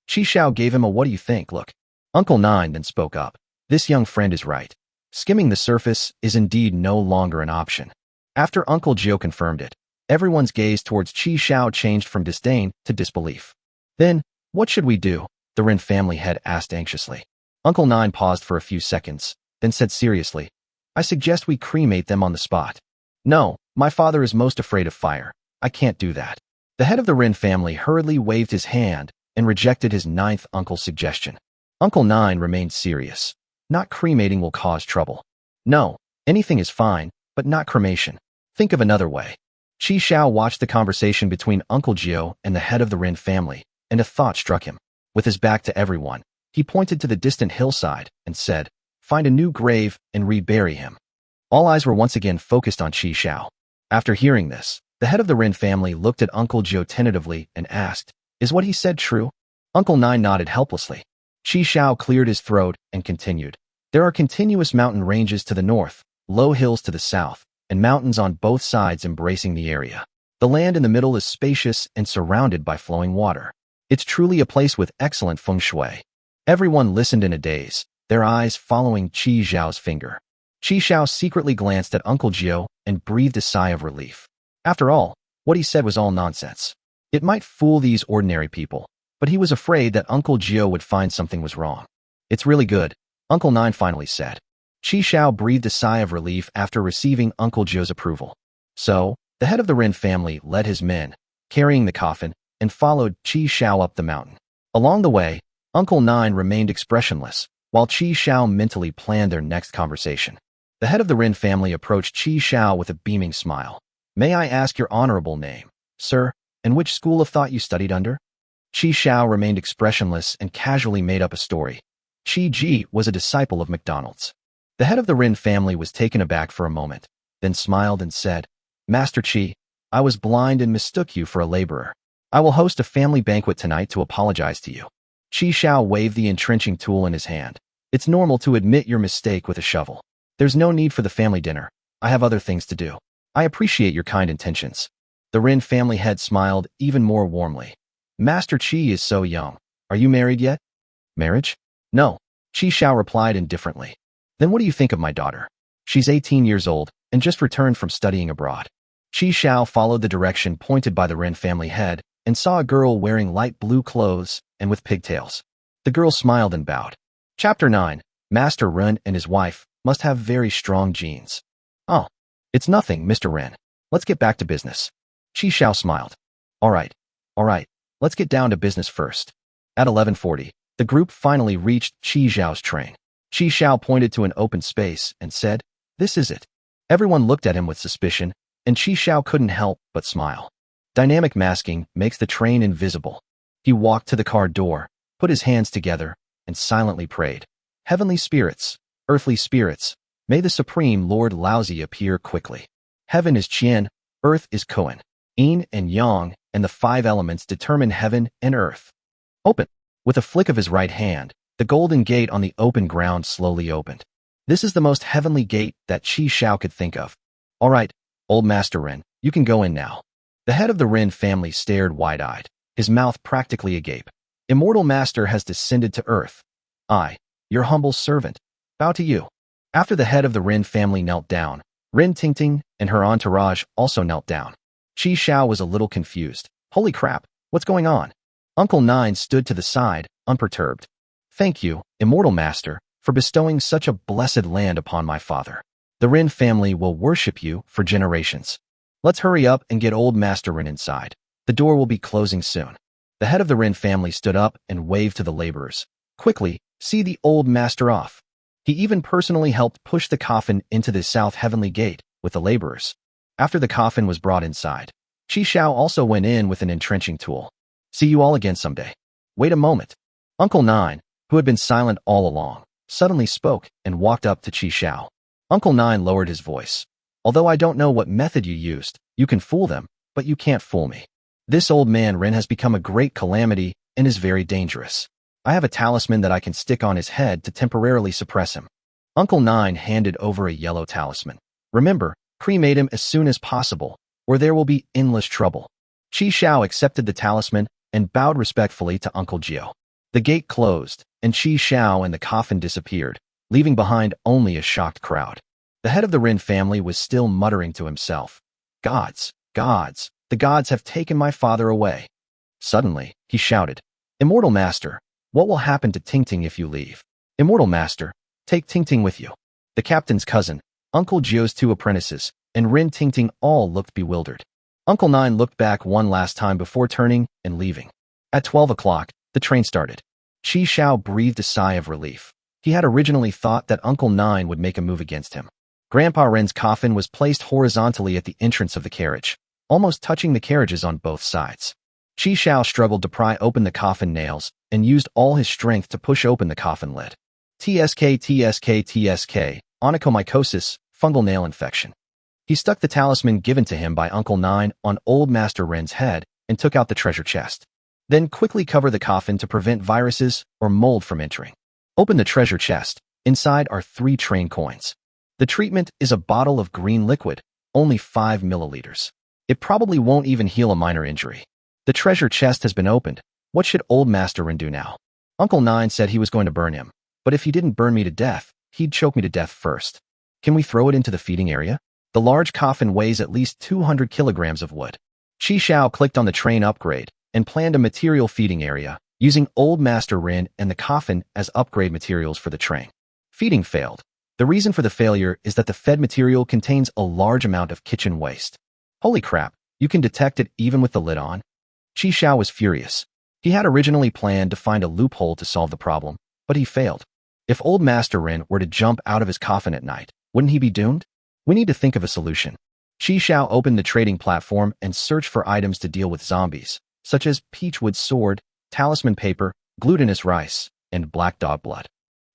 Qi Xiao gave him a what do you think look. Uncle Nine then spoke up. This young friend is right. Skimming the surface is indeed no longer an option. After Uncle Gio confirmed it, everyone's gaze towards Qi Xiao changed from disdain to disbelief. Then, what should we do? The Rin family head asked anxiously. Uncle Nine paused for a few seconds, then said seriously, I suggest we cremate them on the spot. No, my father is most afraid of fire. I can't do that. The head of the Rin family hurriedly waved his hand and rejected his ninth uncle's suggestion. Uncle Nine remained serious. Not cremating will cause trouble. No, anything is fine, but not cremation. Think of another way. Qi Xiao watched the conversation between Uncle Gio and the head of the Rin family, and a thought struck him. With his back to everyone, he pointed to the distant hillside and said, Find a new grave and rebury him. All eyes were once again focused on Qi Xiao. After hearing this, the head of the Rin family looked at Uncle Gio tentatively and asked, Is what he said true? Uncle Nine nodded helplessly. Qi Xiao cleared his throat and continued. There are continuous mountain ranges to the north, low hills to the south, and mountains on both sides embracing the area. The land in the middle is spacious and surrounded by flowing water. It's truly a place with excellent feng shui. Everyone listened in a daze, their eyes following Qi Xiao's finger. Qi Xiao secretly glanced at Uncle Gio and breathed a sigh of relief. After all, what he said was all nonsense. It might fool these ordinary people, but he was afraid that Uncle Gio would find something was wrong. It's really good, Uncle Nine finally said. Qi Xiao breathed a sigh of relief after receiving Uncle Gio's approval. So, the head of the Rin family led his men, carrying the coffin, and followed Qi Xiao up the mountain. Along the way, Uncle Nine remained expressionless, while Qi Xiao mentally planned their next conversation. The head of the Rin family approached Qi Xiao with a beaming smile. May I ask your honorable name, sir, and which school of thought you studied under? Qi Xiao remained expressionless and casually made up a story. Qi Ji was a disciple of McDonald's. The head of the Rin family was taken aback for a moment, then smiled and said, Master Qi, I was blind and mistook you for a laborer. I will host a family banquet tonight to apologize to you. Qi Xiao waved the entrenching tool in his hand. It's normal to admit your mistake with a shovel. There's no need for the family dinner. I have other things to do. I appreciate your kind intentions. The Rin family head smiled even more warmly. Master Qi is so young. Are you married yet? Marriage? No. Qi Xiao replied indifferently. Then what do you think of my daughter? She's 18 years old and just returned from studying abroad. Qi Xiao followed the direction pointed by the Rin family head and saw a girl wearing light blue clothes and with pigtails. The girl smiled and bowed. Chapter 9. Master Ren and his wife must have very strong genes. Oh, it's nothing, Mr. Ren. Let's get back to business. Qi Xiao smiled. All right. Let's get down to business first. At 11:40, the group finally reached Qi Xiao's train. Qi Xiao pointed to an open space and said, This is it. Everyone looked at him with suspicion, and Qi Xiao couldn't help but smile. Dynamic masking makes the train invisible. He walked to the car door, put his hands together, and silently prayed. Heavenly spirits, earthly spirits, may the Supreme Lord Laozi appear quickly. Heaven is Qian, earth is Koan. Yin and Yang and the 5 elements determine heaven and earth. Open. With a flick of his right hand, the golden gate on the open ground slowly opened. This is the most heavenly gate that Qi Xiao could think of. All right, old Master Ren, you can go in now. The head of the Ren family stared wide-eyed, his mouth practically agape. Immortal Master has descended to earth. I, your humble servant, bow to you. After the head of the Ren family knelt down, Ren Tingting and her entourage also knelt down. Qi Xiao was a little confused. Holy crap, what's going on? Uncle Nine stood to the side, unperturbed. Thank you, Immortal Master, for bestowing such a blessed land upon my father. The Ren family will worship you for generations. Let's hurry up and get old Master Ren inside. The door will be closing soon. The head of the Ren family stood up and waved to the laborers. Quickly, see the old master off. He even personally helped push the coffin into the south heavenly gate with the laborers. After the coffin was brought inside, Qi Xiao also went in with an entrenching tool. See you all again someday. Wait a moment. Uncle Nine, who had been silent all along, suddenly spoke and walked up to Qi Xiao. Uncle Nine lowered his voice. Although I don't know what method you used, you can fool them, but you can't fool me. This old man Ren has become a great calamity and is very dangerous. I have a talisman that I can stick on his head to temporarily suppress him. Uncle Nine handed over a yellow talisman. Remember, cremate him as soon as possible, or there will be endless trouble. Qi Xiao accepted the talisman and bowed respectfully to Uncle Jiao. The gate closed, and Qi Xiao and the coffin disappeared, leaving behind only a shocked crowd. The head of the Ren family was still muttering to himself. Gods, the gods have taken my father away. Suddenly, he shouted, Immortal Master, what will happen to Tingting if you leave? Immortal Master, take Tingting with you. The captain's cousin, Uncle Jiao's 2 apprentices, and Ren Tingting all looked bewildered. Uncle Nine looked back one last time before turning and leaving. At 12 o'clock, the train started. Qi Xiao breathed a sigh of relief. He had originally thought that Uncle Nine would make a move against him. Grandpa Ren's coffin was placed horizontally at the entrance of the carriage, almost touching the carriages on both sides. Qi Xiao struggled to pry open the coffin nails and used all his strength to push open the coffin lid. TSK, onychomycosis, fungal nail infection. He stuck the talisman given to him by Uncle Nine on old Master Ren's head and took out the treasure chest. Then quickly cover the coffin to prevent viruses or mold from entering. Open the treasure chest. Inside are 3 train coins. The treatment is a bottle of green liquid, only 5 milliliters. It probably won't even heal a minor injury. The treasure chest has been opened. What should old Master Ren do now? Uncle Nine said he was going to burn him, but if he didn't burn me to death, he'd choke me to death first. Can we throw it into the feeding area? The large coffin weighs at least 200 kilograms of wood. Qi Xiao clicked on the train upgrade and planned a material feeding area, using old Master Ren and the coffin as upgrade materials for the train. Feeding failed. The reason for the failure is that the fed material contains a large amount of kitchen waste. Holy crap, you can detect it even with the lid on? Qi Xiao was furious. He had originally planned to find a loophole to solve the problem, but he failed. If old Master Ren were to jump out of his coffin at night, wouldn't he be doomed? We need to think of a solution. Qi Xiao opened the trading platform and searched for items to deal with zombies, such as Peachwood's sword, talisman paper, glutinous rice, and black dog blood.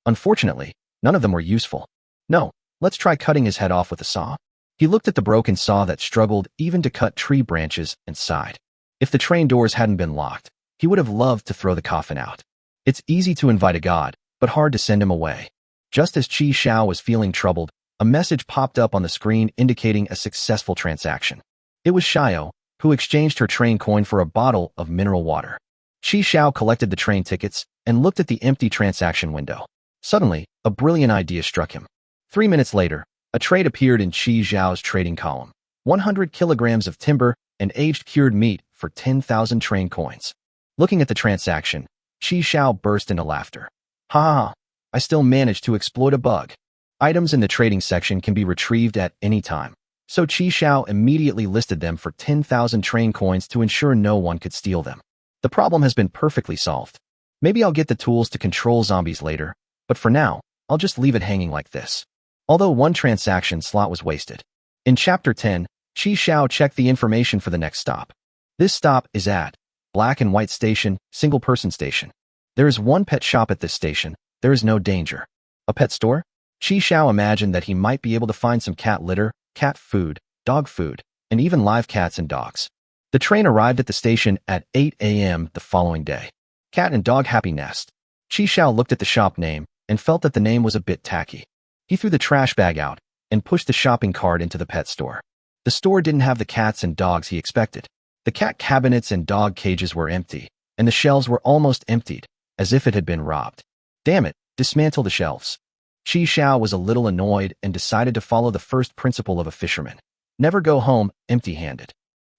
Unfortunately, none of them were useful. No, let's try cutting his head off with a saw. He looked at the broken saw that struggled even to cut tree branches and sighed. If the train doors hadn't been locked, he would have loved to throw the coffin out. It's easy to invite a god, but hard to send him away. Just as Qi Xiao was feeling troubled, a message popped up on the screen indicating a successful transaction. It was Xiao, who exchanged her train coin for a bottle of mineral water. Qi Xiao collected the train tickets and looked at the empty transaction window. Suddenly, a brilliant idea struck him. 3 minutes later, a trade appeared in Qi Xiao's trading column. 100 kilograms of timber and aged cured meat for 10,000 train coins. Looking at the transaction, Qi Xiao burst into laughter. Ha ha ha, I still managed to exploit a bug. Items in the trading section can be retrieved at any time, so Qi Xiao immediately listed them for 10,000 train coins to ensure no one could steal them. The problem has been perfectly solved. Maybe I'll get the tools to control zombies later, but for now, I'll just leave it hanging like this. Although one transaction slot was wasted. In Chapter 10, Qi Xiao checked the information for the next stop. This stop is at Black and White Station, Single-Person Station. There is one pet shop at this station. There is no danger. A pet store? Qi Xiao imagined that he might be able to find some cat litter, cat food, dog food, and even live cats and dogs. The train arrived at the station at 8 a.m. the following day. Cat and Dog Happy Nest. Qi Xiao looked at the shop name and felt that the name was a bit tacky. He threw the trash bag out and pushed the shopping cart into the pet store. The store didn't have the cats and dogs he expected. The cat cabinets and dog cages were empty, and the shelves were almost emptied, as if it had been robbed. Damn it, dismantle the shelves. Qi Xiao was a little annoyed and decided to follow the first principle of a fisherman. Never go home empty-handed.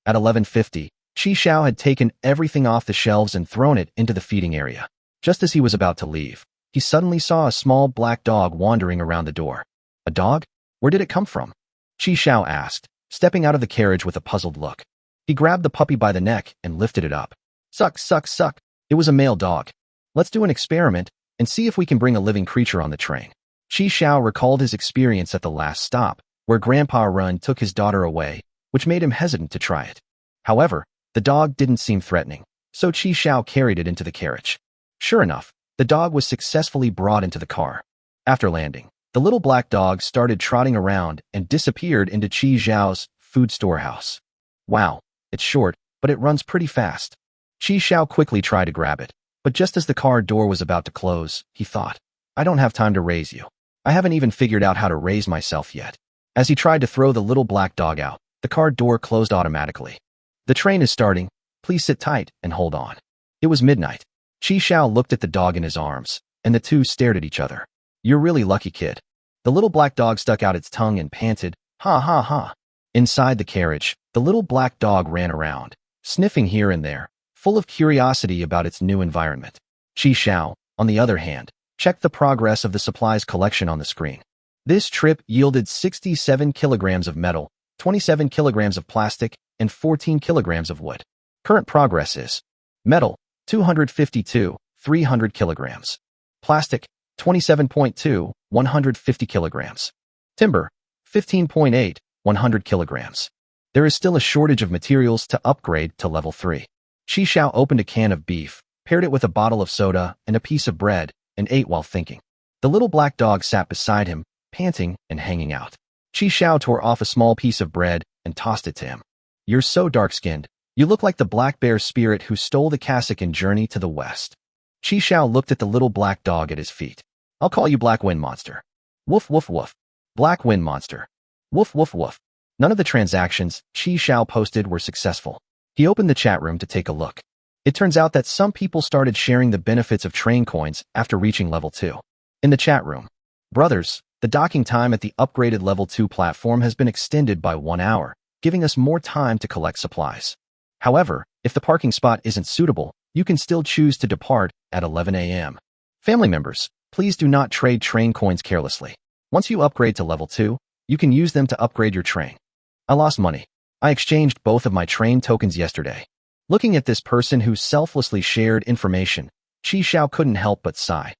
At 11:50, Qi Xiao had taken everything off the shelves and thrown it into the feeding area. Just as he was about to leave, he suddenly saw a small black dog wandering around the door. A dog? Where did it come from? Qi Xiao asked, stepping out of the carriage with a puzzled look. He grabbed the puppy by the neck and lifted it up. Suck, suck, suck. It was a male dog. Let's do an experiment and see if we can bring a living creature on the train. Qi Xiao recalled his experience at the last stop, where Grandpa Run took his daughter away, which made him hesitant to try it. However, the dog didn't seem threatening, so Qi Xiao carried it into the carriage. Sure enough, the dog was successfully brought into the car. After landing, the little black dog started trotting around and disappeared into Qi Xiao's food storehouse. Wow, it's short, but it runs pretty fast. Qi Xiao quickly tried to grab it, but just as the car door was about to close, he thought, I don't have time to raise you. I haven't even figured out how to raise myself yet. As he tried to throw the little black dog out, the car door closed automatically. The train is starting. Please sit tight and hold on. It was midnight. Qi Xiao looked at the dog in his arms, and the two stared at each other. You're really lucky, kid. The little black dog stuck out its tongue and panted, ha ha ha. Inside the carriage, the little black dog ran around, sniffing here and there, full of curiosity about its new environment. Qi Xiao, on the other hand, checked the progress of the supplies collection on the screen. This trip yielded 67 kilograms of metal, 27 kilograms of plastic, and 14 kilograms of wood. Current progress is metal, 252, 300 kilograms. Plastic, 27.2, 150 kilograms. Timber, 15.8, 100 kilograms. There is still a shortage of materials to upgrade to level 3. Qi Xiao opened a can of beef, paired it with a bottle of soda and a piece of bread, and ate while thinking. The little black dog sat beside him, panting and hanging out. Qi Xiao tore off a small piece of bread and tossed it to him. You're so dark-skinned. You look like the black bear spirit who stole the cassock in Journey to the West. Qi Xiao looked at the little black dog at his feet. I'll call you Black Wind Monster. Woof woof woof. Black Wind Monster. Woof woof woof. None of the transactions Qi Xiao posted were successful. He opened the chat room to take a look. It turns out that some people started sharing the benefits of train coins after reaching level 2. In the chat room, brothers, the docking time at the upgraded level 2 platform has been extended by 1 hour, giving us more time to collect supplies. However, if the parking spot isn't suitable, you can still choose to depart at 11 a.m. Family members, please do not trade train coins carelessly. Once you upgrade to level 2, you can use them to upgrade your train. I lost money. I exchanged both of my train tokens yesterday. Looking at this person who selflessly shared information, Qi Xiao couldn't help but sigh.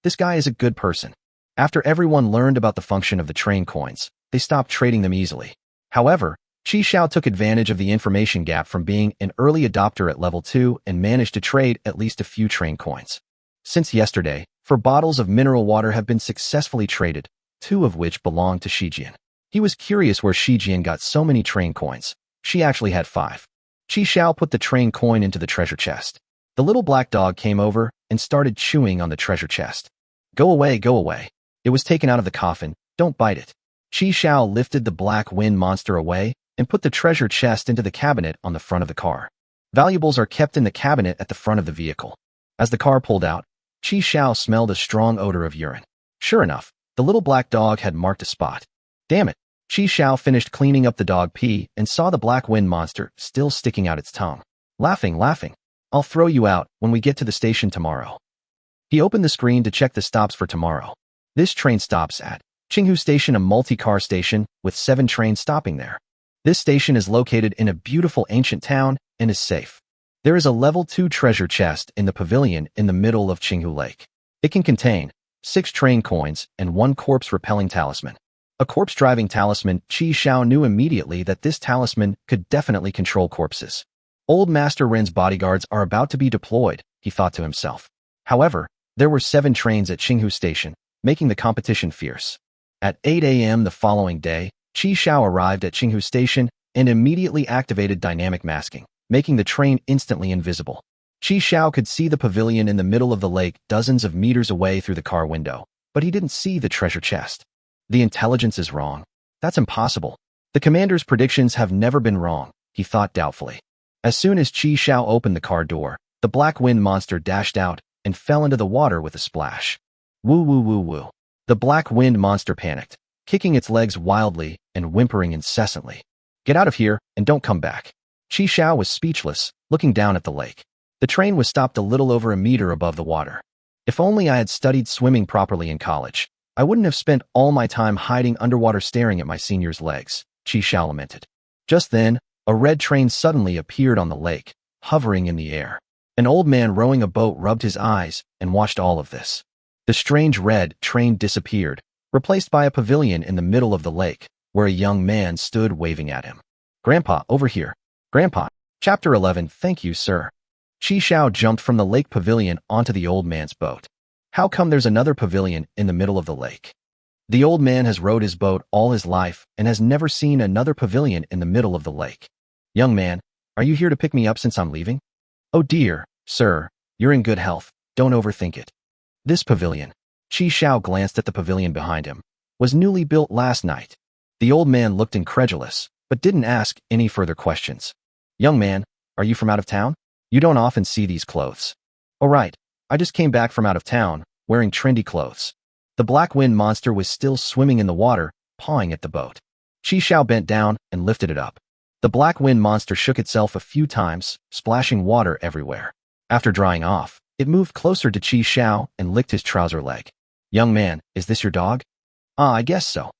This guy is a good person. After everyone learned about the function of the train coins, they stopped trading them easily. However, Chi Xiao took advantage of the information gap from being an early adopter at level 2 and managed to trade at least a few train coins. Since yesterday, 4 bottles of mineral water have been successfully traded, 2 of which belonged to Shijian. He was curious where Shijian got so many train coins. She actually had 5. Chi Xiao put the train coin into the treasure chest. The little black dog came over and started chewing on the treasure chest. Go away, go away. It was taken out of the coffin, don't bite it. Chi Xiao lifted the black wind monster away and put the treasure chest into the cabinet on the front of the car. Valuables are kept in the cabinet at the front of the vehicle. As the car pulled out, Chi Xiao smelled a strong odor of urine. Sure enough, the little black dog had marked a spot. Damn it. Chi Xiao finished cleaning up the dog pee and saw the black wind monster still sticking out its tongue. Laughing. I'll throw you out when we get to the station tomorrow. He opened the screen to check the stops for tomorrow. This train stops at Qinghu Station, a multi-car station with 7 trains stopping there. This station is located in a beautiful ancient town and is safe. There is a level 2 treasure chest in the pavilion in the middle of Qinghu Lake. It can contain 6 train coins and 1 corpse-repelling talisman. A corpse-driving talisman. Chi Xiao knew immediately that this talisman could definitely control corpses. Old Master Ren's bodyguards are about to be deployed, he thought to himself. However, there were 7 trains at Qinghu Station, making the competition fierce. At 8 a.m. the following day, Chi Xiao arrived at Qinghu Station and immediately activated dynamic masking, making the train instantly invisible. Chi Xiao could see the pavilion in the middle of the lake dozens of meters away through the car window, but he didn't see the treasure chest. The intelligence is wrong. That's impossible. The commander's predictions have never been wrong, he thought doubtfully. As soon as Chi Xiao opened the car door, the black wind monster dashed out and fell into the water with a splash. Woo woo woo woo. The black wind monster panicked, kicking its legs wildly and whimpering incessantly. Get out of here and don't come back. Chi Xiao was speechless, looking down at the lake. The train was stopped a little over a meter above the water. If only I had studied swimming properly in college, I wouldn't have spent all my time hiding underwater staring at my senior's legs, Chi Xiao lamented. Just then, a red train suddenly appeared on the lake, hovering in the air. An old man rowing a boat rubbed his eyes and watched all of this. The strange red train disappeared, replaced by a pavilion in the middle of the lake, where a young man stood waving at him. Grandpa, over here. Grandpa. Chapter 11. Thank you, sir. Chi Xiao jumped from the lake pavilion onto the old man's boat. How come there's another pavilion in the middle of the lake? The old man has rowed his boat all his life and has never seen another pavilion in the middle of the lake. Young man, are you here to pick me up since I'm leaving? Oh dear, sir, you're in good health. Don't overthink it. This pavilion, Chi Xiao glanced at the pavilion behind him, was newly built last night. The old man looked incredulous, but didn't ask any further questions. Young man, are you from out of town? You don't often see these clothes. Oh right, I just came back from out of town, wearing trendy clothes. The black wind monster was still swimming in the water, pawing at the boat. Chi Xiao bent down and lifted it up. The black wind monster shook itself a few times, splashing water everywhere. After drying off, it moved closer to Chi Xiao and licked his trouser leg. Young man, is this your dog? Ah, I guess so.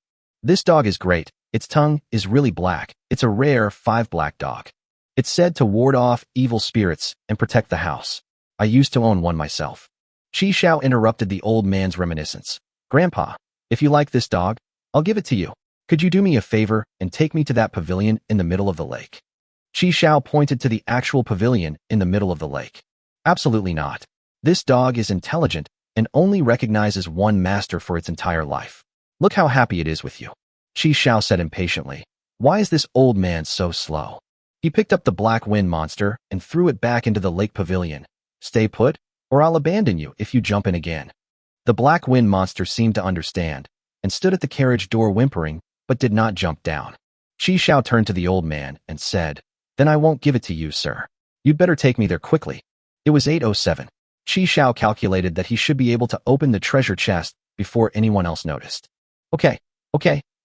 This dog is great. Its tongue is really black. It's a rare 5 black dog. It's said to ward off evil spirits and protect the house. I used to own one myself. Chi Xiao interrupted the old man's reminiscence. Grandpa, if you like this dog, I'll give it to you. Could you do me a favor and take me to that pavilion in the middle of the lake? Chi Xiao pointed to the actual pavilion in the middle of the lake. Absolutely not. This dog is intelligent and only recognizes one master for its entire life. Look how happy it is with you. Chi Xiao said impatiently. Why is this old man so slow? He picked up the black wind monster and threw it back into the lake pavilion. Stay put, or I'll abandon you if you jump in again. The black wind monster seemed to understand and stood at the carriage door whimpering, but did not jump down. Chi Xiao turned to the old man and said, Then I won't give it to you, sir. You'd better take me there quickly. It was 8:07. Chi Xiao calculated that he should be able to open the treasure chest before anyone else noticed. Okay,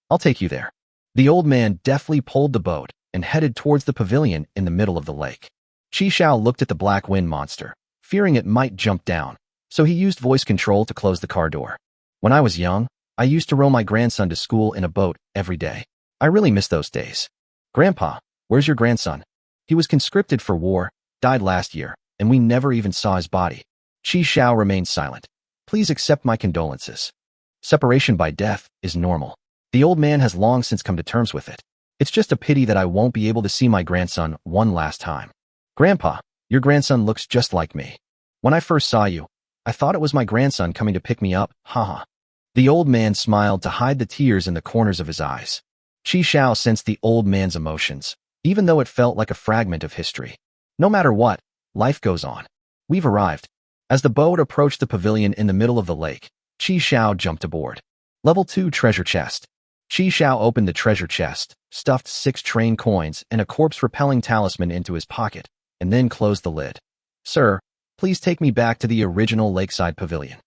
I'll take you there. The old man deftly pulled the boat and headed towards the pavilion in the middle of the lake. Chi Xiao looked at the black wind monster, fearing it might jump down, so he used voice control to close the car door. When I was young, I used to row my grandson to school in a boat every day. I really miss those days. Grandpa, where's your grandson? He was conscripted for war, died last year, and we never even saw his body. Chi Xiao remained silent. Please accept my condolences. Separation by death is normal. The old man has long since come to terms with it. It's just a pity that I won't be able to see my grandson one last time. Grandpa, your grandson looks just like me. When I first saw you, I thought it was my grandson coming to pick me up, haha. The old man smiled to hide the tears in the corners of his eyes. Qi Xiao sensed the old man's emotions, even though it felt like a fragment of history. No matter what, life goes on. We've arrived. As the boat approached the pavilion in the middle of the lake, Qi Xiao jumped aboard. Level 2 treasure chest. Qi Xiao opened the treasure chest, stuffed 6 train coins and a corpse-repelling talisman into his pocket, and then closed the lid. Sir, please take me back to the original lakeside pavilion.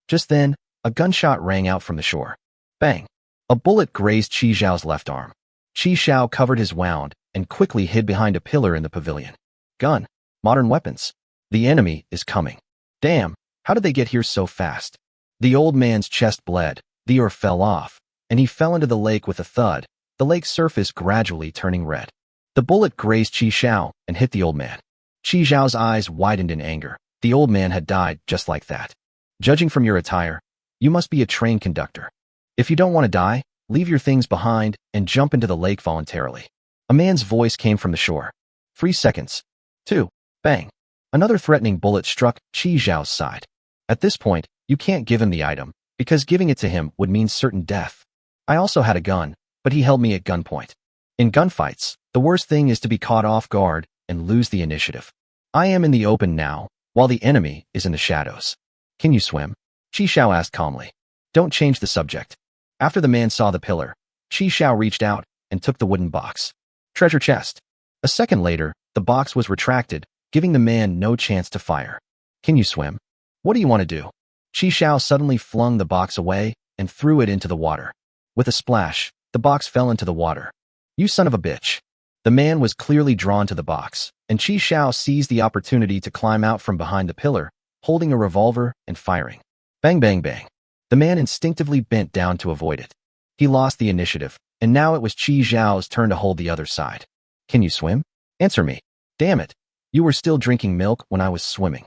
Just then, a gunshot rang out from the shore. Bang! A bullet grazed Qi Xiao's left arm. Qi Xiao covered his wound and quickly hid behind a pillar in the pavilion. Gun. Modern weapons. The enemy is coming. Damn, how did they get here so fast? The old man's chest bled, the ore fell off, and he fell into the lake with a thud, the lake's surface gradually turning red. The bullet grazed Qi Xiao and hit the old man. Qi Xiao's eyes widened in anger. The old man had died just like that. Judging from your attire, you must be a train conductor. If you don't want to die, leave your things behind and jump into the lake voluntarily. A man's voice came from the shore. 3 seconds. 2. Bang. Another threatening bullet struck Qi Xiao's side. At this point, you can't give him the item, because giving it to him would mean certain death. I also had a gun, but he held me at gunpoint. In gunfights, the worst thing is to be caught off guard and lose the initiative. I am in the open now, while the enemy is in the shadows. Can you swim? Qi Xiao asked calmly. Don't change the subject. After the man saw the pillar, Qi Xiao reached out and took the wooden box. Treasure chest. A second later, the box was retracted, giving the man no chance to fire. Can you swim? What do you want to do? Qi Xiao suddenly flung the box away and threw it into the water. With a splash, the box fell into the water. You son of a bitch. The man was clearly drawn to the box, and Qi Xiao seized the opportunity to climb out from behind the pillar, holding a revolver and firing. Bang, bang, bang. The man instinctively bent down to avoid it. He lost the initiative, and now it was Qi Xiao's turn to hold the other side. Can you swim? Answer me. Damn it. You were still drinking milk when I was swimming.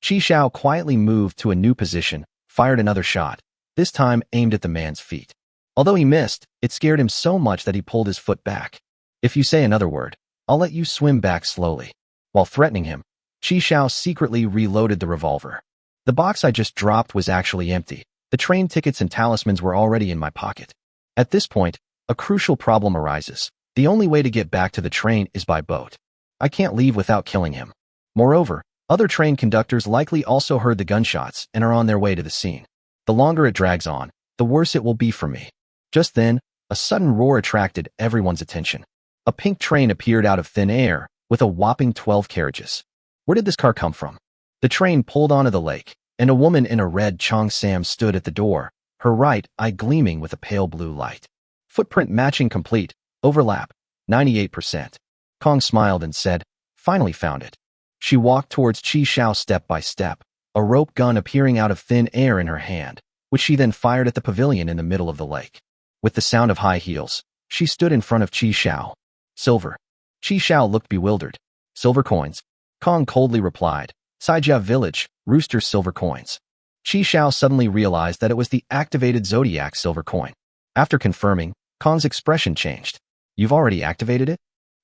Qi Xiao quietly moved to a new position, fired another shot, this time aimed at the man's feet. Although he missed, it scared him so much that he pulled his foot back. If you say another word, I'll let you swim back slowly. While threatening him, Qi Xiao secretly reloaded the revolver. The box I just dropped was actually empty. The train tickets and talismans were already in my pocket. At this point, a crucial problem arises. The only way to get back to the train is by boat. I can't leave without killing him. Moreover, other train conductors likely also heard the gunshots and are on their way to the scene. The longer it drags on, the worse it will be for me. Just then, a sudden roar attracted everyone's attention. A pink train appeared out of thin air, with a whopping 12 carriages. Where did this car come from? The train pulled onto the lake, and a woman in a red cheongsam stood at the door, her right eye gleaming with a pale blue light. Footprint matching complete, overlap, 98%. Kong smiled and said, finally found it. She walked towards Qi Xiao step by step, a rope gun appearing out of thin air in her hand, which she then fired at the pavilion in the middle of the lake. With the sound of high heels, she stood in front of Qi Xiao. Silver. Qi Xiao looked bewildered. Silver coins. Kong coldly replied, Saijia Village, Rooster silver coins. Qi Xiao suddenly realized that it was the activated Zodiac silver coin. After confirming, Kong's expression changed. You've already activated it?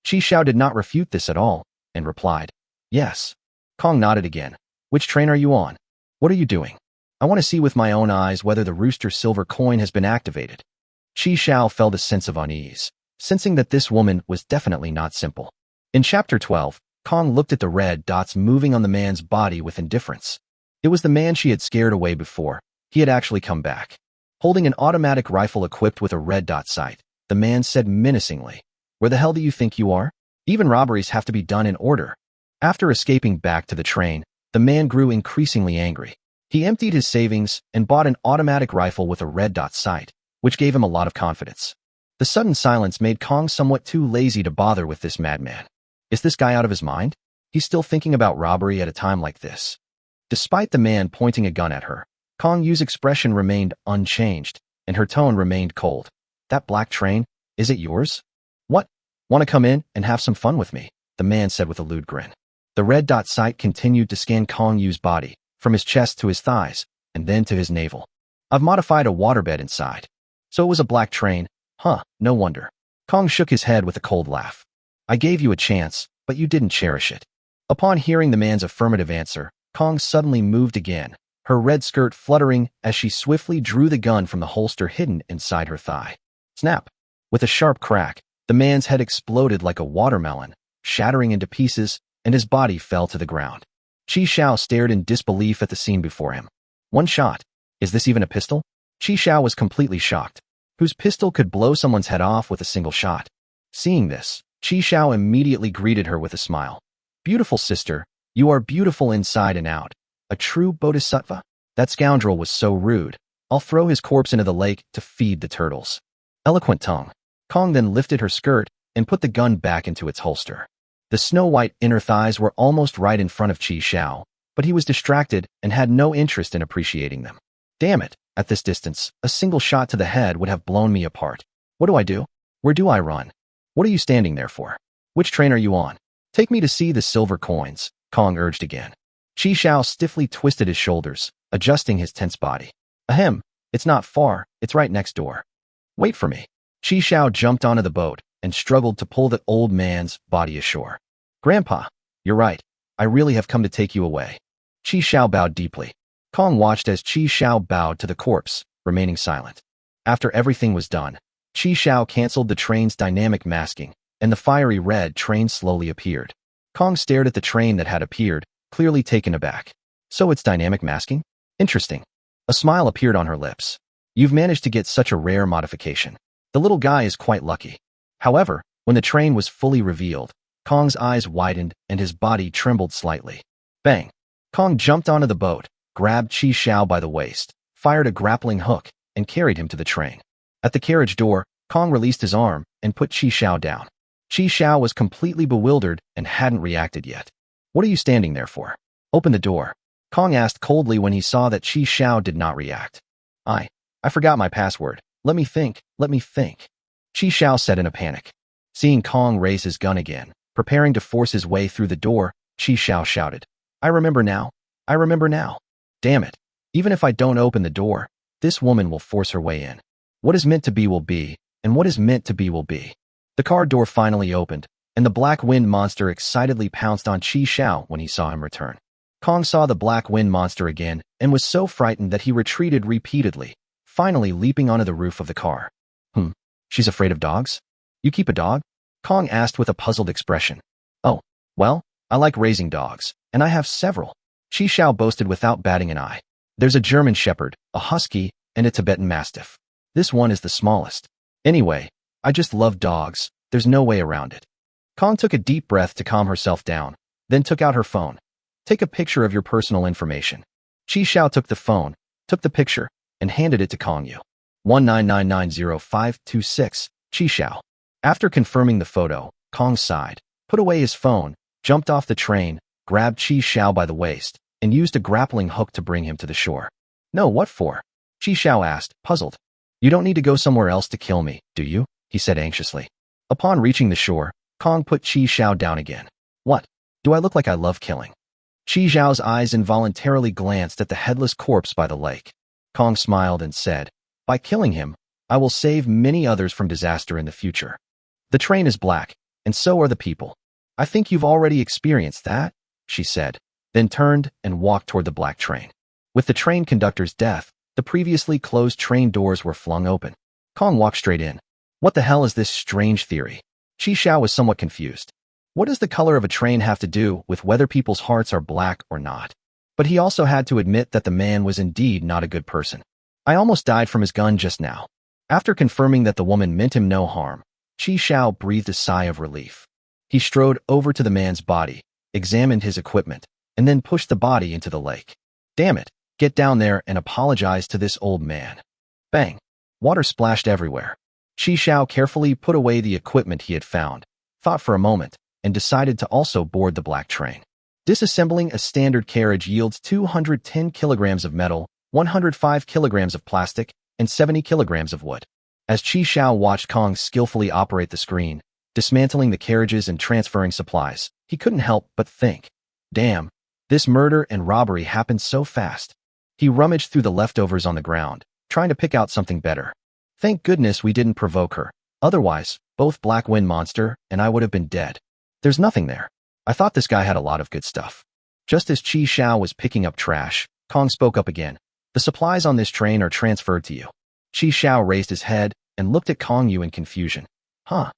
Qi Xiao did not refute this at all, and replied, yes. Kong nodded again. Which train are you on? What are you doing? I want to see with my own eyes whether the Rooster silver coin has been activated. Qi Xiao felt a sense of unease, sensing that this woman was definitely not simple. In Chapter 12, Kong looked at the red dots moving on the man's body with indifference. It was the man she had scared away before. He had actually come back. Holding an automatic rifle equipped with a red dot sight, the man said menacingly, where the hell do you think you are? Even robberies have to be done in order. After escaping back to the train, the man grew increasingly angry. He emptied his savings and bought an automatic rifle with a red dot sight, which gave him a lot of confidence. The sudden silence made Kong somewhat too lazy to bother with this madman. Is this guy out of his mind? He's still thinking about robbery at a time like this. Despite the man pointing a gun at her, Kong Yu's expression remained unchanged, and her tone remained cold. That black train, is it yours? What? Want to come in and have some fun with me? The man said with a lewd grin. The red dot sight continued to scan Kong Yu's body, from his chest to his thighs, and then to his navel. I've modified a waterbed inside. So it was a black train, huh, no wonder. Kong shook his head with a cold laugh. I gave you a chance, but you didn't cherish it. Upon hearing the man's affirmative answer, Kong suddenly moved again, her red skirt fluttering as she swiftly drew the gun from the holster hidden inside her thigh. Snap! With a sharp crack, the man's head exploded like a watermelon, shattering into pieces, and his body fell to the ground. Qi Xiao stared in disbelief at the scene before him. One shot. Is this even a pistol? Qi Xiao was completely shocked. Whose pistol could blow someone's head off with a single shot? Seeing this, Qi Xiao immediately greeted her with a smile. Beautiful sister, you are beautiful inside and out. A true bodhisattva? That scoundrel was so rude. I'll throw his corpse into the lake to feed the turtles. Eloquent tongue. Kong then lifted her skirt and put the gun back into its holster. The snow-white inner thighs were almost right in front of Qi Xiao, but he was distracted and had no interest in appreciating them. Damn it, at this distance, a single shot to the head would have blown me apart. What do I do? Where do I run? What are you standing there for? Which train are you on? Take me to see the silver coins, Kong urged again. Qi Xiao stiffly twisted his shoulders, adjusting his tense body. Ahem, it's not far, it's right next door. Wait for me. Qi Xiao jumped onto the boat and struggled to pull the old man's body ashore. Grandpa, you're right. I really have come to take you away. Qi Xiao bowed deeply. Kong watched as Qi Xiao bowed to the corpse, remaining silent. After everything was done, Qi Xiao canceled the train's dynamic masking, and the fiery red train slowly appeared. Kong stared at the train that had appeared, clearly taken aback. So it's dynamic masking? Interesting. A smile appeared on her lips. You've managed to get such a rare modification. The little guy is quite lucky. However, when the train was fully revealed, Kong's eyes widened and his body trembled slightly. Bang! Kong jumped onto the boat, grabbed Qi Xiao by the waist, fired a grappling hook, and carried him to the train. At the carriage door, Kong released his arm and put Qi Xiao down. Qi Xiao was completely bewildered and hadn't reacted yet. What are you standing there for? Open the door. Kong asked coldly when he saw that Qi Xiao did not react. I forgot my password. Let me think. Qi Xiao said in a panic. Seeing Kong raise his gun again, preparing to force his way through the door, Qi Xiao shouted, I remember now. Damn it. Even if I don't open the door, this woman will force her way in. What is meant to be will be, and what is meant to be will be. The car door finally opened, and the black wind monster excitedly pounced on Qi Xiao when he saw him return. Kong saw the black wind monster again and was so frightened that he retreated repeatedly, finally leaping onto the roof of the car. She's afraid of dogs? You keep a dog? Kong asked with a puzzled expression. Oh, well, I like raising dogs, and I have several. Qi Xiao boasted without batting an eye. There's a German Shepherd, a Husky, and a Tibetan Mastiff. This one is the smallest. Anyway, I just love dogs. There's no way around it. Kong took a deep breath to calm herself down, then took out her phone. Take a picture of your personal information. Qi Xiao took the phone, took the picture, and handed it to Kong Yu. 199905526, Qi Xiao. After confirming the photo, Kong sighed, put away his phone, jumped off the train, grabbed Qi Xiao by the waist, and used a grappling hook to bring him to the shore. No, what for? Qi Xiao asked, puzzled. You don't need to go somewhere else to kill me, do you? He said anxiously. Upon reaching the shore, Kong put Qi Xiao down again. What? Do I look like I love killing? Qi Xiao's eyes involuntarily glanced at the headless corpse by the lake. Kong smiled and said, by killing him, I will save many others from disaster in the future. The train is black, and so are the people. I think you've already experienced that, she said, then turned and walked toward the black train. With the train conductor's death, the previously closed train doors were flung open. Kong walked straight in. What the hell is this strange theory? Qi Xiao was somewhat confused. What does the color of a train have to do with whether people's hearts are black or not? But he also had to admit that the man was indeed not a good person. I almost died from his gun just now. After confirming that the woman meant him no harm, Qi Xiao breathed a sigh of relief. He strode over to the man's body, examined his equipment, and then pushed the body into the lake. Damn it, get down there and apologize to this old man. Bang! Water splashed everywhere. Qi Xiao carefully put away the equipment he had found, thought for a moment, and decided to also board the black train. Disassembling a standard carriage yields 210 kilograms of metal, 105 kilograms of plastic, and 70 kilograms of wood. As Qi Xiao watched Kong skillfully operate the screen, dismantling the carriages and transferring supplies, he couldn't help but think, damn, this murder and robbery happened so fast. He rummaged through the leftovers on the ground, trying to pick out something better. Thank goodness we didn't provoke her. Otherwise, both Black Wind Monster and I would have been dead. There's nothing there. I thought this guy had a lot of good stuff. Just as Chi Xiao was picking up trash, Kong spoke up again. The supplies on this train are transferred to you. Chi Xiao raised his head and looked at Kong Yu in confusion. Huh.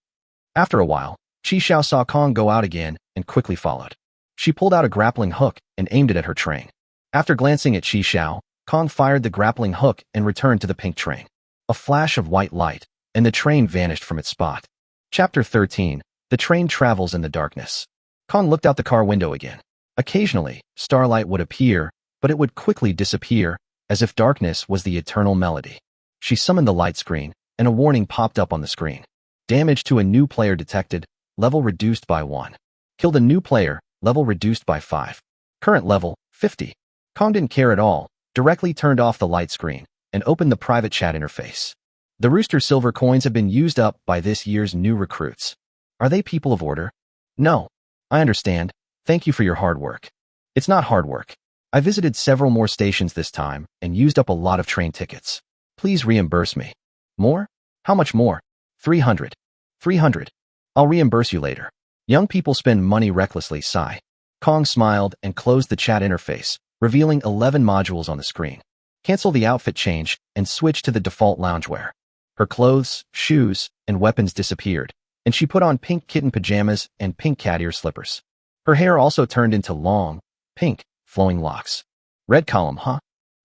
After a while, Chi Xiao saw Kong go out again and quickly followed. She pulled out a grappling hook and aimed it at her train. After glancing at Chi Xiao, Kong fired the grappling hook and returned to the pink train. A flash of white light, and the train vanished from its spot. Chapter 13. The train travels in the darkness. Kong looked out the car window again. Occasionally, starlight would appear, but it would quickly disappear, as if darkness was the eternal melody. She summoned the light screen, and a warning popped up on the screen. Damage to a new player detected, level reduced by 1. Killed a new player, level reduced by 5. Current level, 50. Kong didn't care at all, directly turned off the light screen, and opened the private chat interface. The Rooster Silver coins have been used up by this year's new recruits. Are they people of order? No. I understand. Thank you for your hard work. It's not hard work. I visited several more stations this time and used up a lot of train tickets. Please reimburse me. More? How much more? 300. 300. I'll reimburse you later. Young people spend money recklessly, sigh. Kong smiled and closed the chat interface, revealing 11 modules on the screen. Cancel the outfit change and switch to the default loungewear. Her clothes, shoes, and weapons disappeared, and she put on pink kitten pajamas and pink cat ear slippers. Her hair also turned into long, pink, flowing locks. Red column, huh?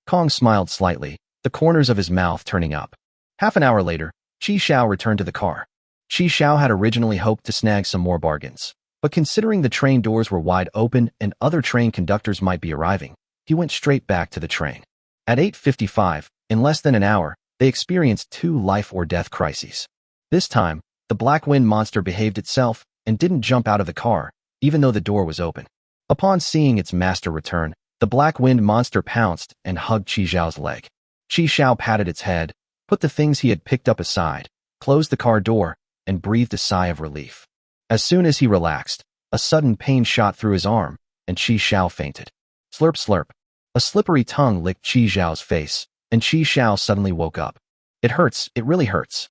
Kong smiled slightly, the corners of his mouth turning up. Half an hour later, Chi Xiao returned to the car. Chi Xiao had originally hoped to snag some more bargains, but considering the train doors were wide open and other train conductors might be arriving, he went straight back to the train. At 8:55, in less than an hour, they experienced 2 life-or-death crises. This time, the Black Wind Monster behaved itself and didn't jump out of the car, even though the door was open. Upon seeing its master return, the Black Wind Monster pounced and hugged Chi Xiao's leg. Chi Xiao patted its head, put the things he had picked up aside, closed the car door, and breathed a sigh of relief. As soon as he relaxed, a sudden pain shot through his arm, and Chi Xiao fainted. Slurp slurp. A slippery tongue licked Chi Xiao's face, and Chi Xiao suddenly woke up. It hurts, it really hurts.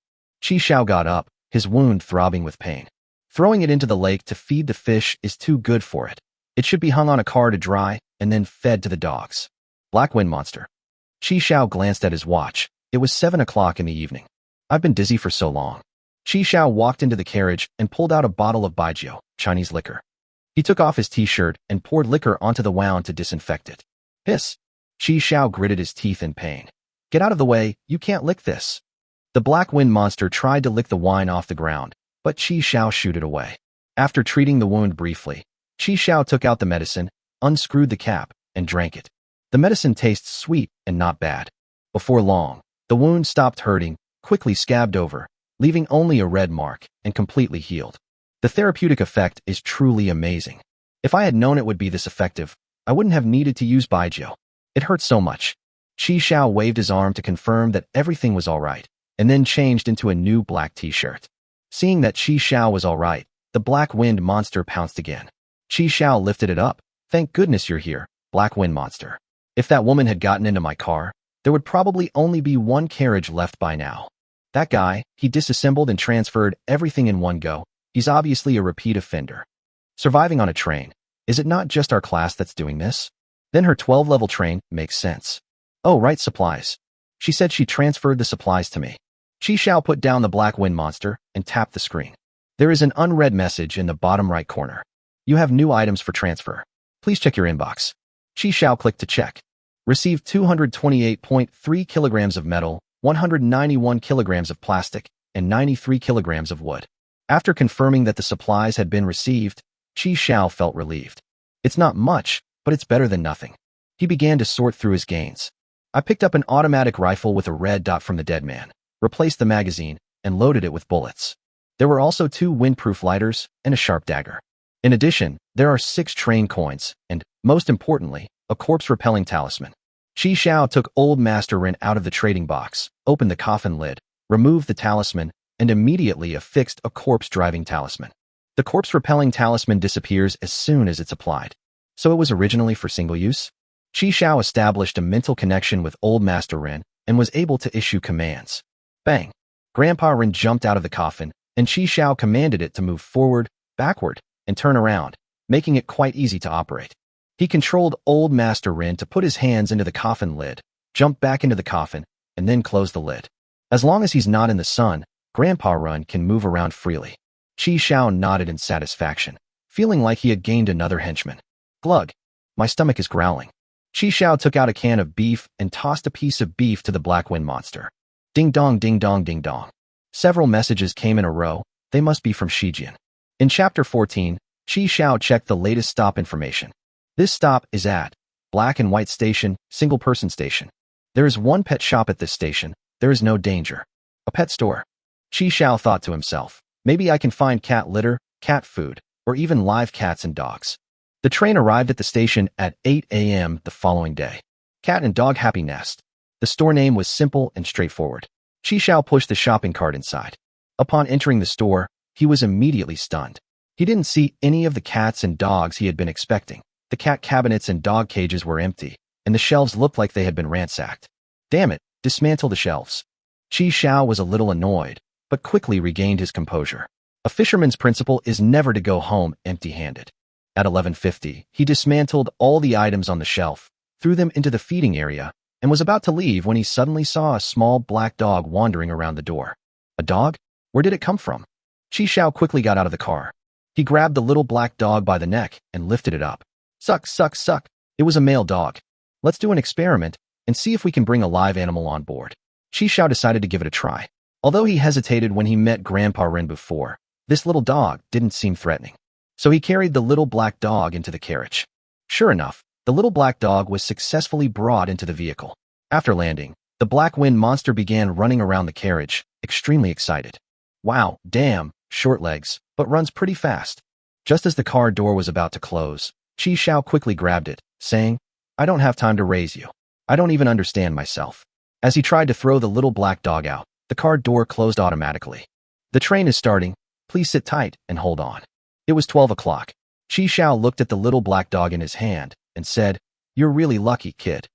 Chi Xiao got up, his wound throbbing with pain. Throwing it into the lake to feed the fish is too good for it. It should be hung on a car to dry, and then fed to the dogs. Black Wind Monster. Chi Xiao glanced at his watch. It was 7 o'clock in the evening. I've been dizzy for so long. Chi Xiao walked into the carriage and pulled out a bottle of baijiu, Chinese liquor. He took off his t-shirt and poured liquor onto the wound to disinfect it. Hiss. Chi Xiao gritted his teeth in pain. Get out of the way, you can't lick this. The Black Wind Monster tried to lick the wine off the ground, but Chi Xiao shooed it away. After treating the wound briefly, Chi Xiao took out the medicine, unscrewed the cap, and drank it. The medicine tastes sweet and not bad. Before long, the wound stopped hurting, quickly scabbed over, leaving only a red mark, and completely healed. The therapeutic effect is truly amazing. If I had known it would be this effective, I wouldn't have needed to use baijiu. It hurt so much. Chi Xiao waved his arm to confirm that everything was all right, and then changed into a new black t-shirt. Seeing that Chi Xiao was all right, the Black Wind Monster pounced again. Chi Xiao lifted it up. Thank goodness you're here, Black Wind Monster. If that woman had gotten into my car, there would probably only be one carriage left by now. That guy, he disassembled and transferred everything in one go. He's obviously a repeat offender. Surviving on a train. Is it not just our class that's doing this? Then her 12-level train makes sense. Oh, right, supplies. She said she transferred the supplies to me. Chi Xiao put down the Black Wind Monster and tapped the screen. There is an unread message in the bottom right corner. You have new items for transfer. Please check your inbox. Chi Xiao clicked to check. Received 228.3 kilograms of metal, 191 kilograms of plastic, and 93 kilograms of wood. After confirming that the supplies had been received, Chi Xiao felt relieved. It's not much, but it's better than nothing. He began to sort through his gains. I picked up an automatic rifle with a red dot from the dead man, replaced the magazine, and loaded it with bullets. There were also 2 windproof lighters and a sharp dagger. In addition, there are 6 train coins and, most importantly, a corpse-repelling talisman. Chi Xiao took Old Master Rin out of the trading box, opened the coffin lid, removed the talisman, and immediately affixed a corpse-driving talisman. The corpse-repelling talisman disappears as soon as it's applied. So it was originally for single use? Chi Xiao established a mental connection with Old Master Rin and was able to issue commands. Bang! Grandpa Rin jumped out of the coffin, and Qi Xiao commanded it to move forward, backward, and turn around, making it quite easy to operate. He controlled old Master Rin to put his hands into the coffin lid, jump back into the coffin, and then close the lid. As long as he's not in the sun, Grandpa Rin can move around freely. Qi Xiao nodded in satisfaction, feeling like he had gained another henchman. Glug. My stomach is growling. Qi Xiao took out a can of beef and tossed a piece of beef to the black wind monster. Ding dong, ding dong, ding dong. Several messages came in a row. They must be from Shijian. In Chapter 14, Qi Xiao checked the latest stop information. This stop is at Black and White Station, single-person station. There is one pet shop at this station. There is no danger. A pet store. Qi Xiao thought to himself, maybe I can find cat litter, cat food, or even live cats and dogs. The train arrived at the station at 8 a.m. the following day. Cat and Dog Happy Nest. The store name was simple and straightforward. Qi Xiao pushed the shopping cart inside. Upon entering the store, he was immediately stunned. He didn't see any of the cats and dogs he had been expecting. The cat cabinets and dog cages were empty, and the shelves looked like they had been ransacked. Damn it, dismantle the shelves. Qi Xiao was a little annoyed, but quickly regained his composure. A fisherman's principle is never to go home empty-handed. At 11:50, he dismantled all the items on the shelf, threw them into the feeding area, and was about to leave when he suddenly saw a small black dog wandering around the door. A dog? Where did it come from? Qi Xiao quickly got out of the car. He grabbed the little black dog by the neck and lifted it up. Suck, suck, suck. It was a male dog. Let's do an experiment and see if we can bring a live animal on board. Qi Xiao decided to give it a try. Although he hesitated when he met Grandpa Rin before, this little dog didn't seem threatening. So he carried the little black dog into the carriage. Sure enough, the little black dog was successfully brought into the vehicle. After landing, the black wind monster began running around the carriage, extremely excited. Wow, damn, short legs, but runs pretty fast. Just as the car door was about to close, Qi Xiao quickly grabbed it, saying, I don't have time to raise you. I don't even understand myself. As he tried to throw the little black dog out, the car door closed automatically. The train is starting. Please sit tight and hold on. It was 12 o'clock. Qi Xiao looked at the little black dog in his hand and said, You're really lucky, kid.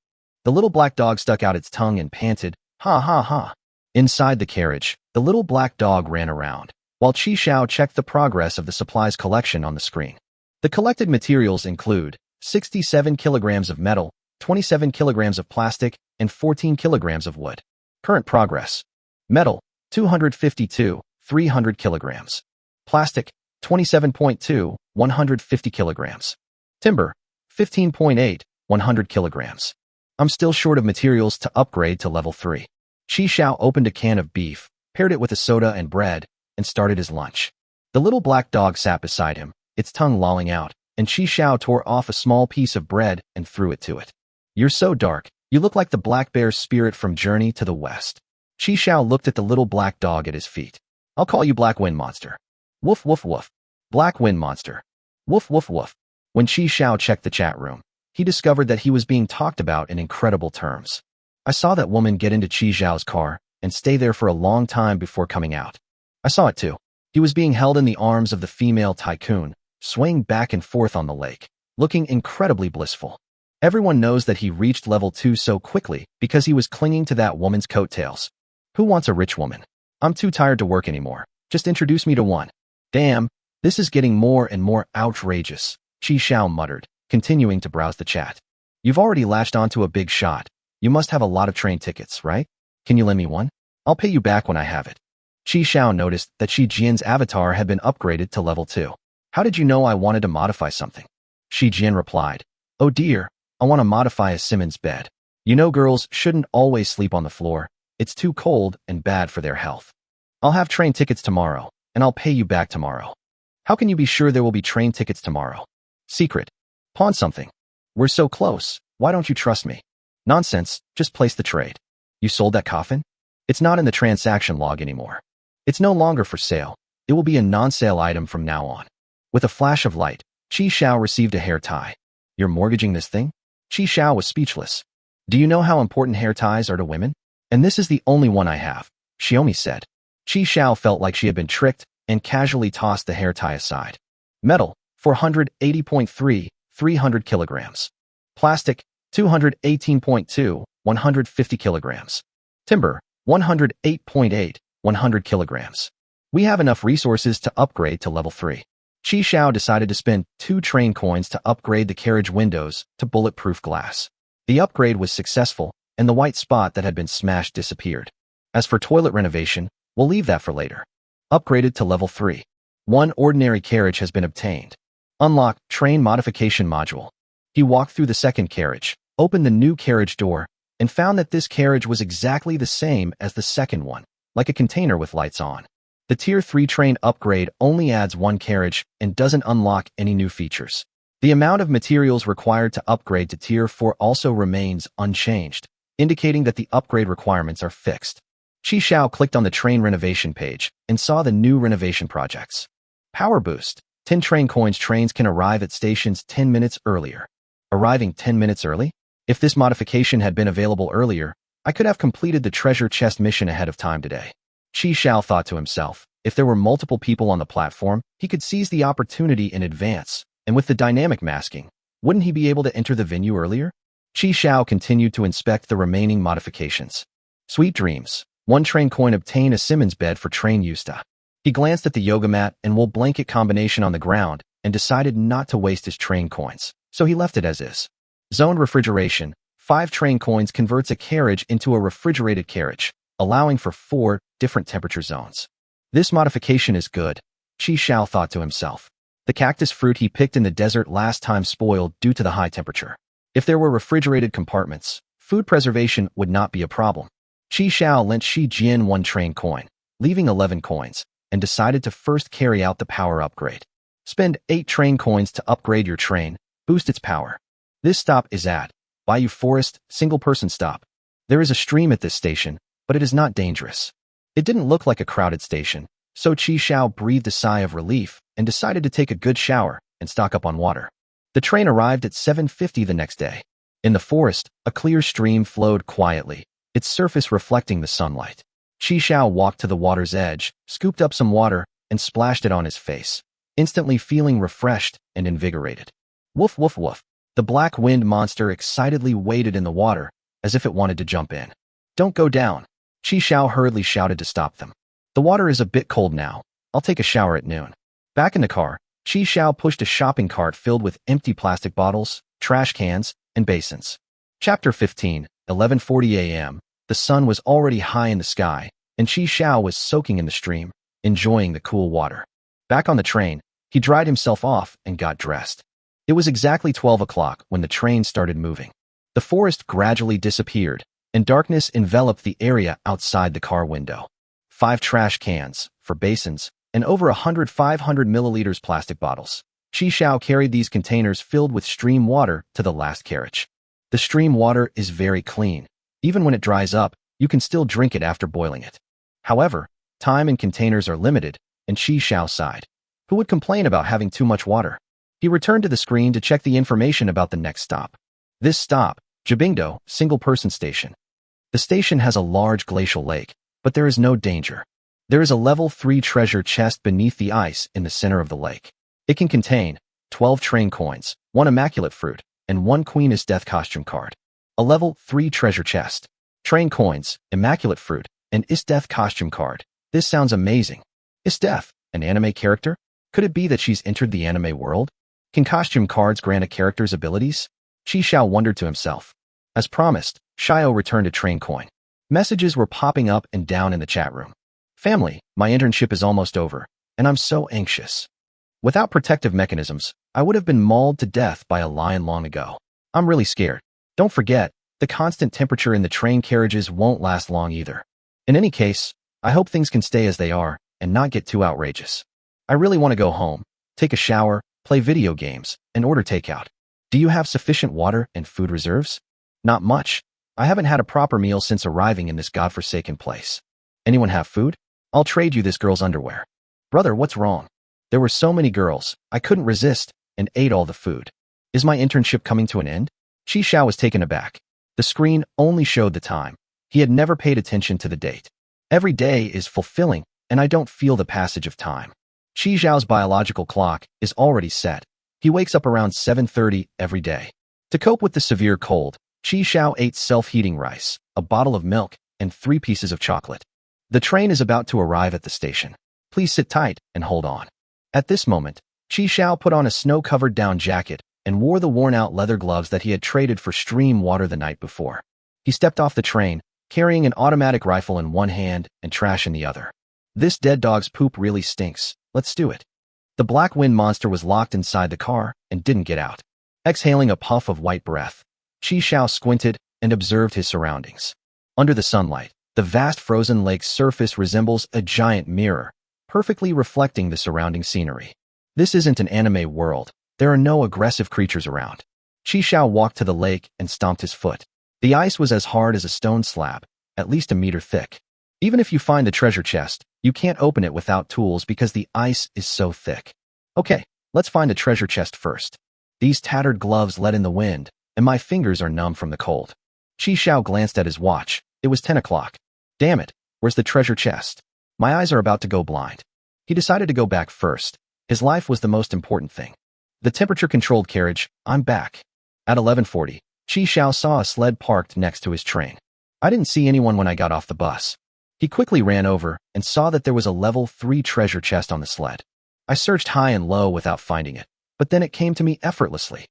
The little black dog stuck out its tongue and panted, Ha ha ha. Inside the carriage, the little black dog ran around, while Qi Xiao checked the progress of the supplies collection on the screen. The collected materials include 67 kilograms of metal, 27 kilograms of plastic, and 14 kilograms of wood. Current progress. Metal, 252, 300 kilograms. Plastic, 27.2, 150 kilograms. Timber, 15.8, 100 kilograms. I'm still short of materials to upgrade to level 3. Qi Xiao opened a can of beef, paired it with a soda and bread, and started his lunch. The little black dog sat beside him, its tongue lolling out, and Qi Xiao tore off a small piece of bread and threw it to it. You're so dark, you look like the black bear's spirit from Journey to the West. Qi Xiao looked at the little black dog at his feet. I'll call you Black Wind Monster. Woof woof woof. Black Wind Monster. Woof woof woof. When Qi Xiao checked the chat room, he discovered that he was being talked about in incredible terms. I saw that woman get into Qi Xiao's car and stay there for a long time before coming out. I saw it too. He was being held in the arms of the female tycoon, swaying back and forth on the lake, looking incredibly blissful. Everyone knows that he reached level 2 so quickly because he was clinging to that woman's coattails. Who wants a rich woman? I'm too tired to work anymore. Just introduce me to one. Damn, this is getting more and more outrageous, Qi Xiao muttered, continuing to browse the chat. You've already latched onto a big shot. You must have a lot of train tickets, right? Can you lend me one? I'll pay you back when I have it. Qi Xiao noticed that Shi Jian's avatar had been upgraded to level 2. How did you know I wanted to modify something? Shi Jian replied, Oh dear, I want to modify a Simmons bed. You know girls shouldn't always sleep on the floor. It's too cold and bad for their health. I'll have train tickets tomorrow, and I'll pay you back tomorrow. How can you be sure there will be train tickets tomorrow? Secret. Pawn something. We're so close. Why don't you trust me? Nonsense, just place the trade. You sold that coffin? It's not in the transaction log anymore. It's no longer for sale. It will be a non-sale item from now on. With a flash of light, Qi Xiao received a hair tie. You're mortgaging this thing? Qi Xiao was speechless. Do you know how important hair ties are to women? And this is the only one I have, Xiaomi said. Qi Xiao felt like she had been tricked and casually tossed the hair tie aside. Metal, 480.3, 300 kilograms. Plastic, 218.2, 150 kilograms. Timber, 108.8, 100 kilograms. We have enough resources to upgrade to level 3. Qi Xiao decided to spend 2 train coins to upgrade the carriage windows to bulletproof glass. The upgrade was successful, and the white spot that had been smashed disappeared. As for toilet renovation, we'll leave that for later. Upgraded to level 3. 1 ordinary carriage has been obtained. Unlock train modification module. He walked through the second carriage, opened the new carriage door, and found that this carriage was exactly the same as the second one, like a container with lights on. The Tier 3 train upgrade only adds 1 carriage and doesn't unlock any new features. The amount of materials required to upgrade to Tier 4 also remains unchanged, indicating that the upgrade requirements are fixed. Qi Xiao clicked on the train renovation page and saw the new renovation projects. Power boost. 10 train coins. Trains can arrive at stations 10 minutes earlier. Arriving 10 minutes early? If this modification had been available earlier, I could have completed the treasure chest mission ahead of time today. Qi Xiao thought to himself, if there were multiple people on the platform, he could seize the opportunity in advance, and with the dynamic masking, wouldn't he be able to enter the venue earlier? Qi Xiao continued to inspect the remaining modifications. Sweet dreams. 1 train coin. Obtain a Simmons bed for train Yusta. He glanced at the yoga mat and wool blanket combination on the ground and decided not to waste his train coins, so he left it as is. Zoned refrigeration. 5 train coins converts a carriage into a refrigerated carriage, allowing for 4 different temperature zones. This modification is good, Qi Xiao thought to himself. The cactus fruit he picked in the desert last time spoiled due to the high temperature. If there were refrigerated compartments, food preservation would not be a problem. Qi Xiao lent Shi Jian 1 train coin, leaving 11 coins, and decided to first carry out the power upgrade. Spend 8 train coins to upgrade your train, boost its power. This stop is at Bayou Forest, single-person stop. There is a stream at this station, but it is not dangerous. It didn't look like a crowded station, so Qi Xiao breathed a sigh of relief and decided to take a good shower and stock up on water. The train arrived at 7:50 the next day. In the forest, a clear stream flowed quietly, its surface reflecting the sunlight. Qi Xiao walked to the water's edge, scooped up some water, and splashed it on his face, instantly feeling refreshed and invigorated. Woof woof woof. The black wind monster excitedly waded in the water, as if it wanted to jump in. Don't go down. Qi Xiao hurriedly shouted to stop them. The water is a bit cold now. I'll take a shower at noon. Back in the car, Qi Xiao pushed a shopping cart filled with empty plastic bottles, trash cans, and basins. Chapter 15, 11:40 a.m. The sun was already high in the sky, and Qi Xiao was soaking in the stream, enjoying the cool water. Back on the train, he dried himself off and got dressed. It was exactly 12 o'clock when the train started moving. The forest gradually disappeared, and darkness enveloped the area outside the car window. 5 trash cans, for basins, and over 100 500 milliliters plastic bottles. Qi Xiao carried these containers filled with stream water to the last carriage. The stream water is very clean. Even when it dries up, you can still drink it after boiling it. However, time and containers are limited, and Qi Xiao sighed. Who would complain about having too much water? He returned to the screen to check the information about the next stop. This stop, Jibingdo, single-person station. The station has a large glacial lake, but there is no danger. There is a level 3 treasure chest beneath the ice in the center of the lake. It can contain 12 train coins, 1 immaculate fruit, and 1 Queen is Death costume card. A level 3 treasure chest. Train coins, immaculate fruit, and Is Death costume card. This sounds amazing. Is Death an anime character? Could it be that she's entered the anime world? Can costume cards grant a character's abilities? Qi Xiao wondered to himself. As promised, Shio returned a train coin. Messages were popping up and down in the chat room. Family, my internship is almost over, and I'm so anxious. Without protective mechanisms, I would have been mauled to death by a lion long ago. I'm really scared. Don't forget, the constant temperature in the train carriages won't last long either. In any case, I hope things can stay as they are and not get too outrageous. I really want to go home, take a shower, play video games, and order takeout. Do you have sufficient water and food reserves? Not much. I haven't had a proper meal since arriving in this godforsaken place. Anyone have food? I'll trade you this girl's underwear. Brother, what's wrong? There were so many girls, I couldn't resist, and ate all the food. Is my internship coming to an end? Qi Xiao was taken aback. The screen only showed the time. He had never paid attention to the date. Every day is fulfilling, and I don't feel the passage of time. Qi Xiao's biological clock is already set. He wakes up around 7:30 every day. To cope with the severe cold, Qi Xiao ate self-heating rice, a bottle of milk, and 3 pieces of chocolate. The train is about to arrive at the station. Please sit tight and hold on. At this moment, Qi Xiao put on a snow-covered down jacket and wore the worn-out leather gloves that he had traded for stream water the night before. He stepped off the train, carrying an automatic rifle in one hand and trash in the other. This dead dog's poop really stinks. Let's do it. The black wind monster was locked inside the car and didn't get out. Exhaling a puff of white breath, Qi Xiao squinted and observed his surroundings. Under the sunlight, the vast frozen lake's surface resembles a giant mirror, perfectly reflecting the surrounding scenery. This isn't an anime world. There are no aggressive creatures around. Qi Xiao walked to the lake and stomped his foot. The ice was as hard as a stone slab, at least a meter thick. Even if you find the treasure chest, you can't open it without tools because the ice is so thick. Okay, let's find the treasure chest first. These tattered gloves let in the wind, and my fingers are numb from the cold. Qi Xiao glanced at his watch. It was 10 o'clock. Damn it, where's the treasure chest? My eyes are about to go blind. He decided to go back first. His life was the most important thing. The temperature-controlled carriage, I'm back. At 11:40, Qi Xiao saw a sled parked next to his train. I didn't see anyone when I got off the bus. He quickly ran over and saw that there was a level 3 treasure chest on the sled. I searched high and low without finding it, but then it came to me effortlessly.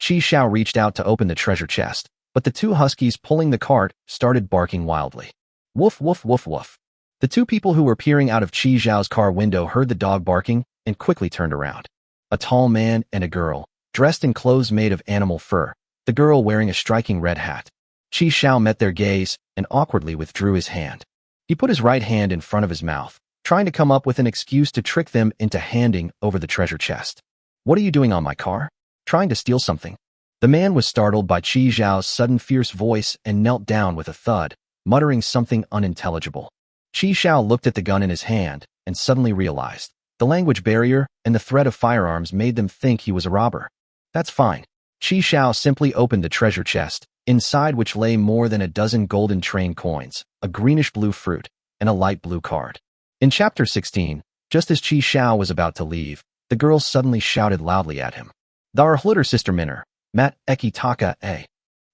Qi Xiao reached out to open the treasure chest, but the two huskies pulling the cart started barking wildly. Woof, woof, woof, woof. The two people who were peering out of Qi Xiao's car window heard the dog barking and quickly turned around. A tall man and a girl, dressed in clothes made of animal fur, the girl wearing a striking red hat. Qi Xiao met their gaze and awkwardly withdrew his hand. He put his right hand in front of his mouth, trying to come up with an excuse to trick them into handing over the treasure chest. What are you doing on my car? Trying to steal something? The man was startled by Qi Xiao's sudden fierce voice and knelt down with a thud, muttering something unintelligible. Qi Xiao looked at the gun in his hand and suddenly realized the language barrier and the threat of firearms made them think he was a robber. That's fine. Qi Xiao simply opened the treasure chest, inside which lay more than a dozen golden train coins, a greenish-blue fruit, and a light blue card. In Chapter 16, just as Qi Xiao was about to leave, the girl suddenly shouted loudly at him. Thar hlutter sister minner, mat eki taka a.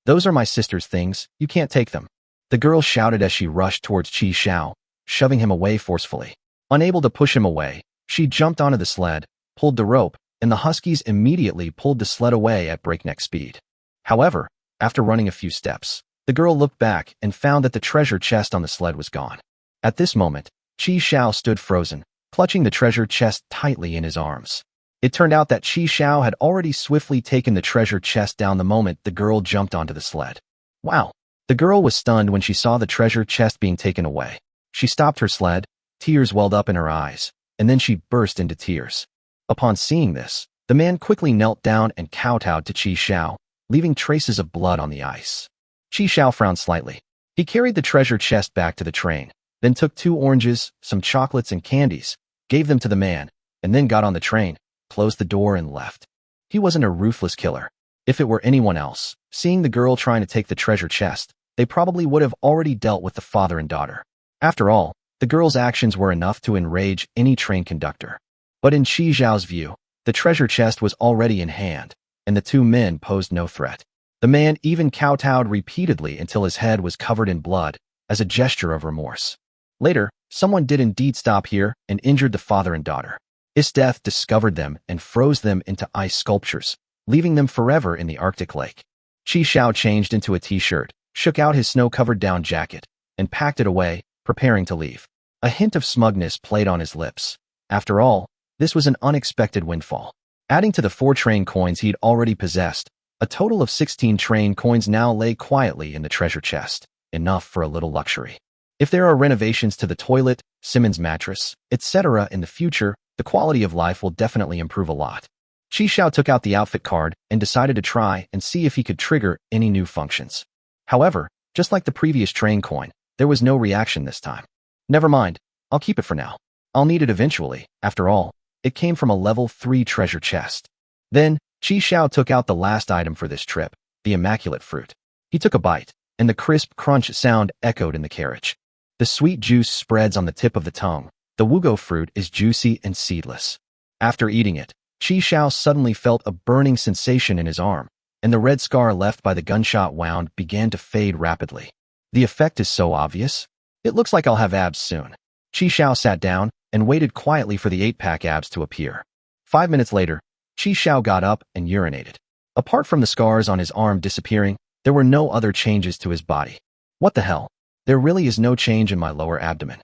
Those are my sister's things, you can't take them. The girl shouted as she rushed towards Qi Xiao, shoving him away forcefully. Unable to push him away, she jumped onto the sled, pulled the rope, and the huskies immediately pulled the sled away at breakneck speed. However, after running a few steps, the girl looked back and found that the treasure chest on the sled was gone. At this moment, Qi Xiao stood frozen, clutching the treasure chest tightly in his arms. It turned out that Qi Xiao had already swiftly taken the treasure chest down the moment the girl jumped onto the sled. Wow! The girl was stunned when she saw the treasure chest being taken away. She stopped her sled, tears welled up in her eyes, and then she burst into tears. Upon seeing this, the man quickly knelt down and kowtowed to Qi Xiao, leaving traces of blood on the ice. Qi Xiao frowned slightly. He carried the treasure chest back to the train, then took 2 oranges, some chocolates and candies, gave them to the man, and then got on the train, closed the door and left. He wasn't a ruthless killer. If it were anyone else, seeing the girl trying to take the treasure chest, they probably would have already dealt with the father and daughter. After all, the girl's actions were enough to enrage any train conductor. But in Qi Xiao's view, the treasure chest was already in hand, and the 2 men posed no threat. The man even kowtowed repeatedly until his head was covered in blood, as a gesture of remorse. Later, someone did indeed stop here and injured the father and daughter. His death discovered them and froze them into ice sculptures, leaving them forever in the Arctic lake. Qi Xiao changed into a t-shirt, shook out his snow-covered down jacket, and packed it away, preparing to leave. A hint of smugness played on his lips. After all, this was an unexpected windfall. Adding to the 4 train coins he'd already possessed, a total of 16 train coins now lay quietly in the treasure chest, enough for a little luxury. If there are renovations to the toilet, Simmons mattress, etc. in the future, the quality of life will definitely improve a lot. Qi Xiao took out the outfit card and decided to try and see if he could trigger any new functions. However, just like the previous train coin, there was no reaction this time. Never mind, I'll keep it for now. I'll need it eventually. After all, it came from a level 3 treasure chest. Then, Qi Xiao took out the last item for this trip, the immaculate fruit. He took a bite, and the crisp crunch sound echoed in the carriage. The sweet juice spreads on the tip of the tongue. The wugo fruit is juicy and seedless. After eating it, Qi Xiao suddenly felt a burning sensation in his arm, and the red scar left by the gunshot wound began to fade rapidly. The effect is so obvious. It looks like I'll have abs soon. Chi Xiao sat down and waited quietly for the 8-pack abs to appear. 5 minutes later, Chi Xiao got up and urinated. Apart from the scars on his arm disappearing, there were no other changes to his body. What the hell? There really is no change in my lower abdomen.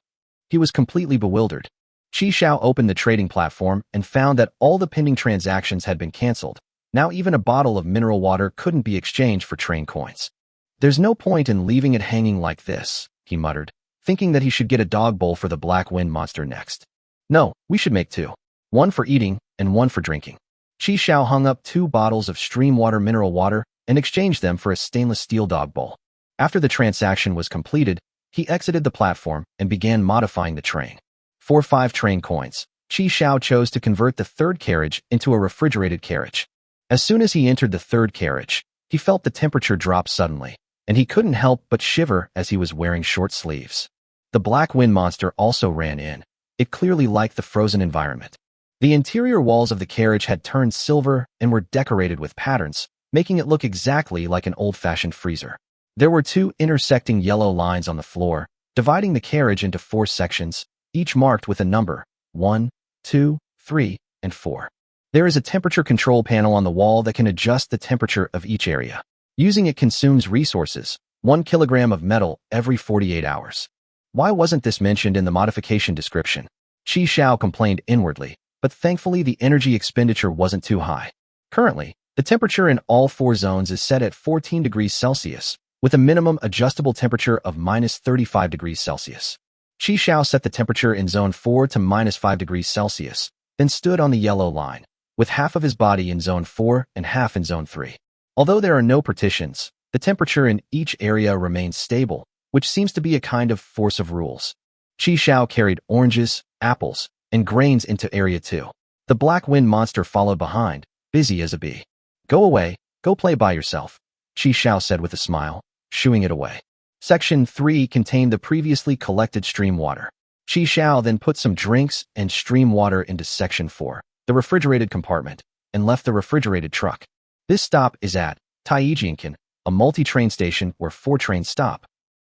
He was completely bewildered. Chi Xiao opened the trading platform and found that all the pending transactions had been cancelled. Now even a bottle of mineral water couldn't be exchanged for train coins. There's no point in leaving it hanging like this, he muttered, thinking that he should get a dog bowl for the black wind monster next. No, we should make 2. 1 for eating and 1 for drinking. Chi Xiao hung up 2 bottles of stream water mineral water and exchanged them for a stainless steel dog bowl. After the transaction was completed, he exited the platform and began modifying the train. For 5 train coins, Chi Xiao chose to convert the 3rd carriage into a refrigerated carriage. As soon as he entered the 3rd carriage, he felt the temperature drop suddenly, and he couldn't help but shiver as he was wearing short sleeves. The black wind monster also ran in. It clearly liked the frozen environment. The interior walls of the carriage had turned silver and were decorated with patterns, making it look exactly like an old-fashioned freezer. There were 2 intersecting yellow lines on the floor, dividing the carriage into 4 sections, each marked with a number: 1, 2, 3, and 4. There is a temperature control panel on the wall that can adjust the temperature of each area. Using it consumes resources, 1 kilogram of metal every 48 hours. Why wasn't this mentioned in the modification description? Chi Xiao complained inwardly, but thankfully the energy expenditure wasn't too high. Currently, the temperature in all 4 zones is set at 14 degrees Celsius, with a minimum adjustable temperature of -35 degrees Celsius. Chi Xiao set the temperature in zone 4 to -5 degrees Celsius, then stood on the yellow line, with half of his body in zone 4 and half in zone 3. Although there are no partitions, the temperature in each area remains stable, which seems to be a kind of force of rules. Chi Xiao carried oranges, apples, and grains into Area 2. The black wind monster followed behind, busy as a bee. Go away, go play by yourself, Chi Xiao said with a smile, shooing it away. Section 3 contained the previously collected stream water. Chi Xiao then put some drinks and stream water into Section 4, the refrigerated compartment, and left the refrigerated truck. This stop is at Taijiankan, a multi-train station where 4 trains stop.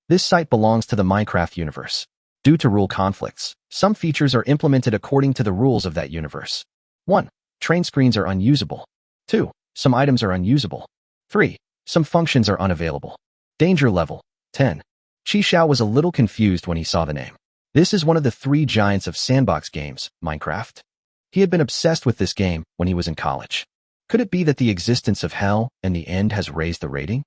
This site belongs to the Minecraft universe. Due to rule conflicts, some features are implemented according to the rules of that universe. 1. Train screens are unusable. 2. Some items are unusable. 3. Some functions are unavailable. Danger level 10. Chi Xiao was a little confused when he saw the name. This is one of the 3 giants of sandbox games, Minecraft. He had been obsessed with this game when he was in college. Could it be that the existence of hell and the end has raised the rating?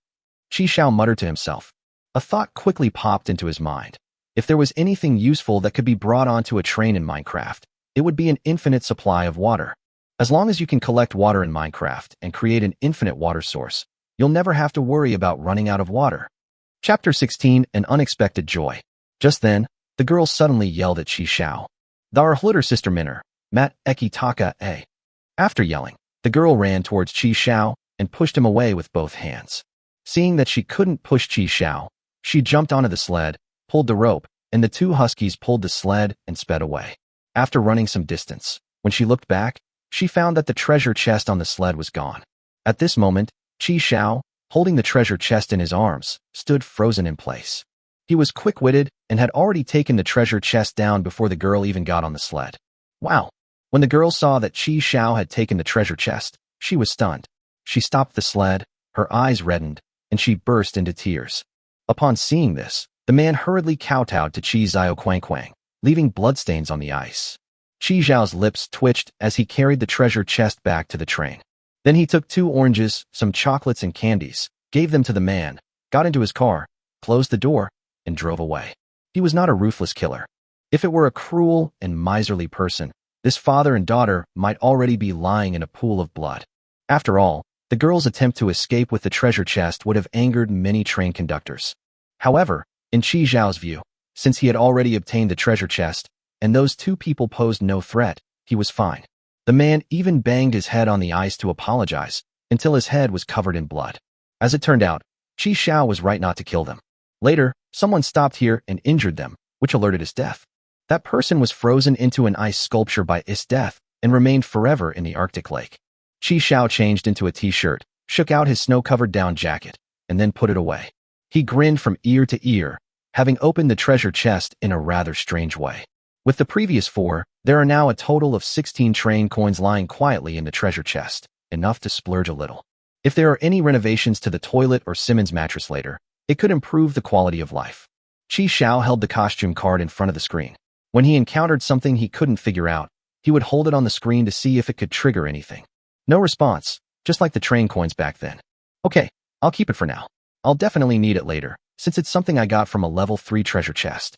Chi Xiao muttered to himself. A thought quickly popped into his mind. If there was anything useful that could be brought onto a train in Minecraft, it would be an infinite supply of water. As long as you can collect water in Minecraft and create an infinite water source, you'll never have to worry about running out of water. Chapter 16, An Unexpected Joy. Just then, the girl suddenly yelled at Chi Xiao. Dar hlutter sister minner, mat eki taka a. After yelling, the girl ran towards Chi Xiao and pushed him away with both hands. Seeing that she couldn't push Chi Xiao, she jumped onto the sled, pulled the rope, and the 2 huskies pulled the sled and sped away. After running some distance, when she looked back, she found that the treasure chest on the sled was gone. At this moment, Chi Xiao, holding the treasure chest in his arms, stood frozen in place. He was quick-witted and had already taken the treasure chest down before the girl even got on the sled. Wow! When the girl saw that Chi Xiao had taken the treasure chest, she was stunned. She stopped the sled, her eyes reddened, and she burst into tears. Upon seeing this, the man hurriedly kowtowed to Chi Xiao Quang Quang, leaving bloodstains on the ice. Chi Xiao's lips twitched as he carried the treasure chest back to the train. Then he took 2 oranges, some chocolates and candies, gave them to the man, got into his car, closed the door, and drove away. He was not a ruthless killer. If it were a cruel and miserly person, this father and daughter might already be lying in a pool of blood. After all, the girl's attempt to escape with the treasure chest would have angered many train conductors. However, in Chi Xiao's view, since he had already obtained the treasure chest, and those 2 people posed no threat, he was fine. The man even banged his head on the ice to apologize, until his head was covered in blood. As it turned out, Chi Xiao was right not to kill them. Later, someone stopped here and injured them, which alerted his death. That person was frozen into an ice sculpture by his death and remained forever in the Arctic lake. Chi Xiao changed into a t-shirt, shook out his snow-covered down jacket, and then put it away. He grinned from ear to ear, having opened the treasure chest in a rather strange way. With the previous 4, there are now a total of 16 train coins lying quietly in the treasure chest, enough to splurge a little. If there are any renovations to the toilet or Simmons mattress later, it could improve the quality of life. Chi Xiao held the costume card in front of the screen. When he encountered something he couldn't figure out, he would hold it on the screen to see if it could trigger anything. No response, just like the train coins back then. Okay, I'll keep it for now. I'll definitely need it later, since it's something I got from a level 3 treasure chest.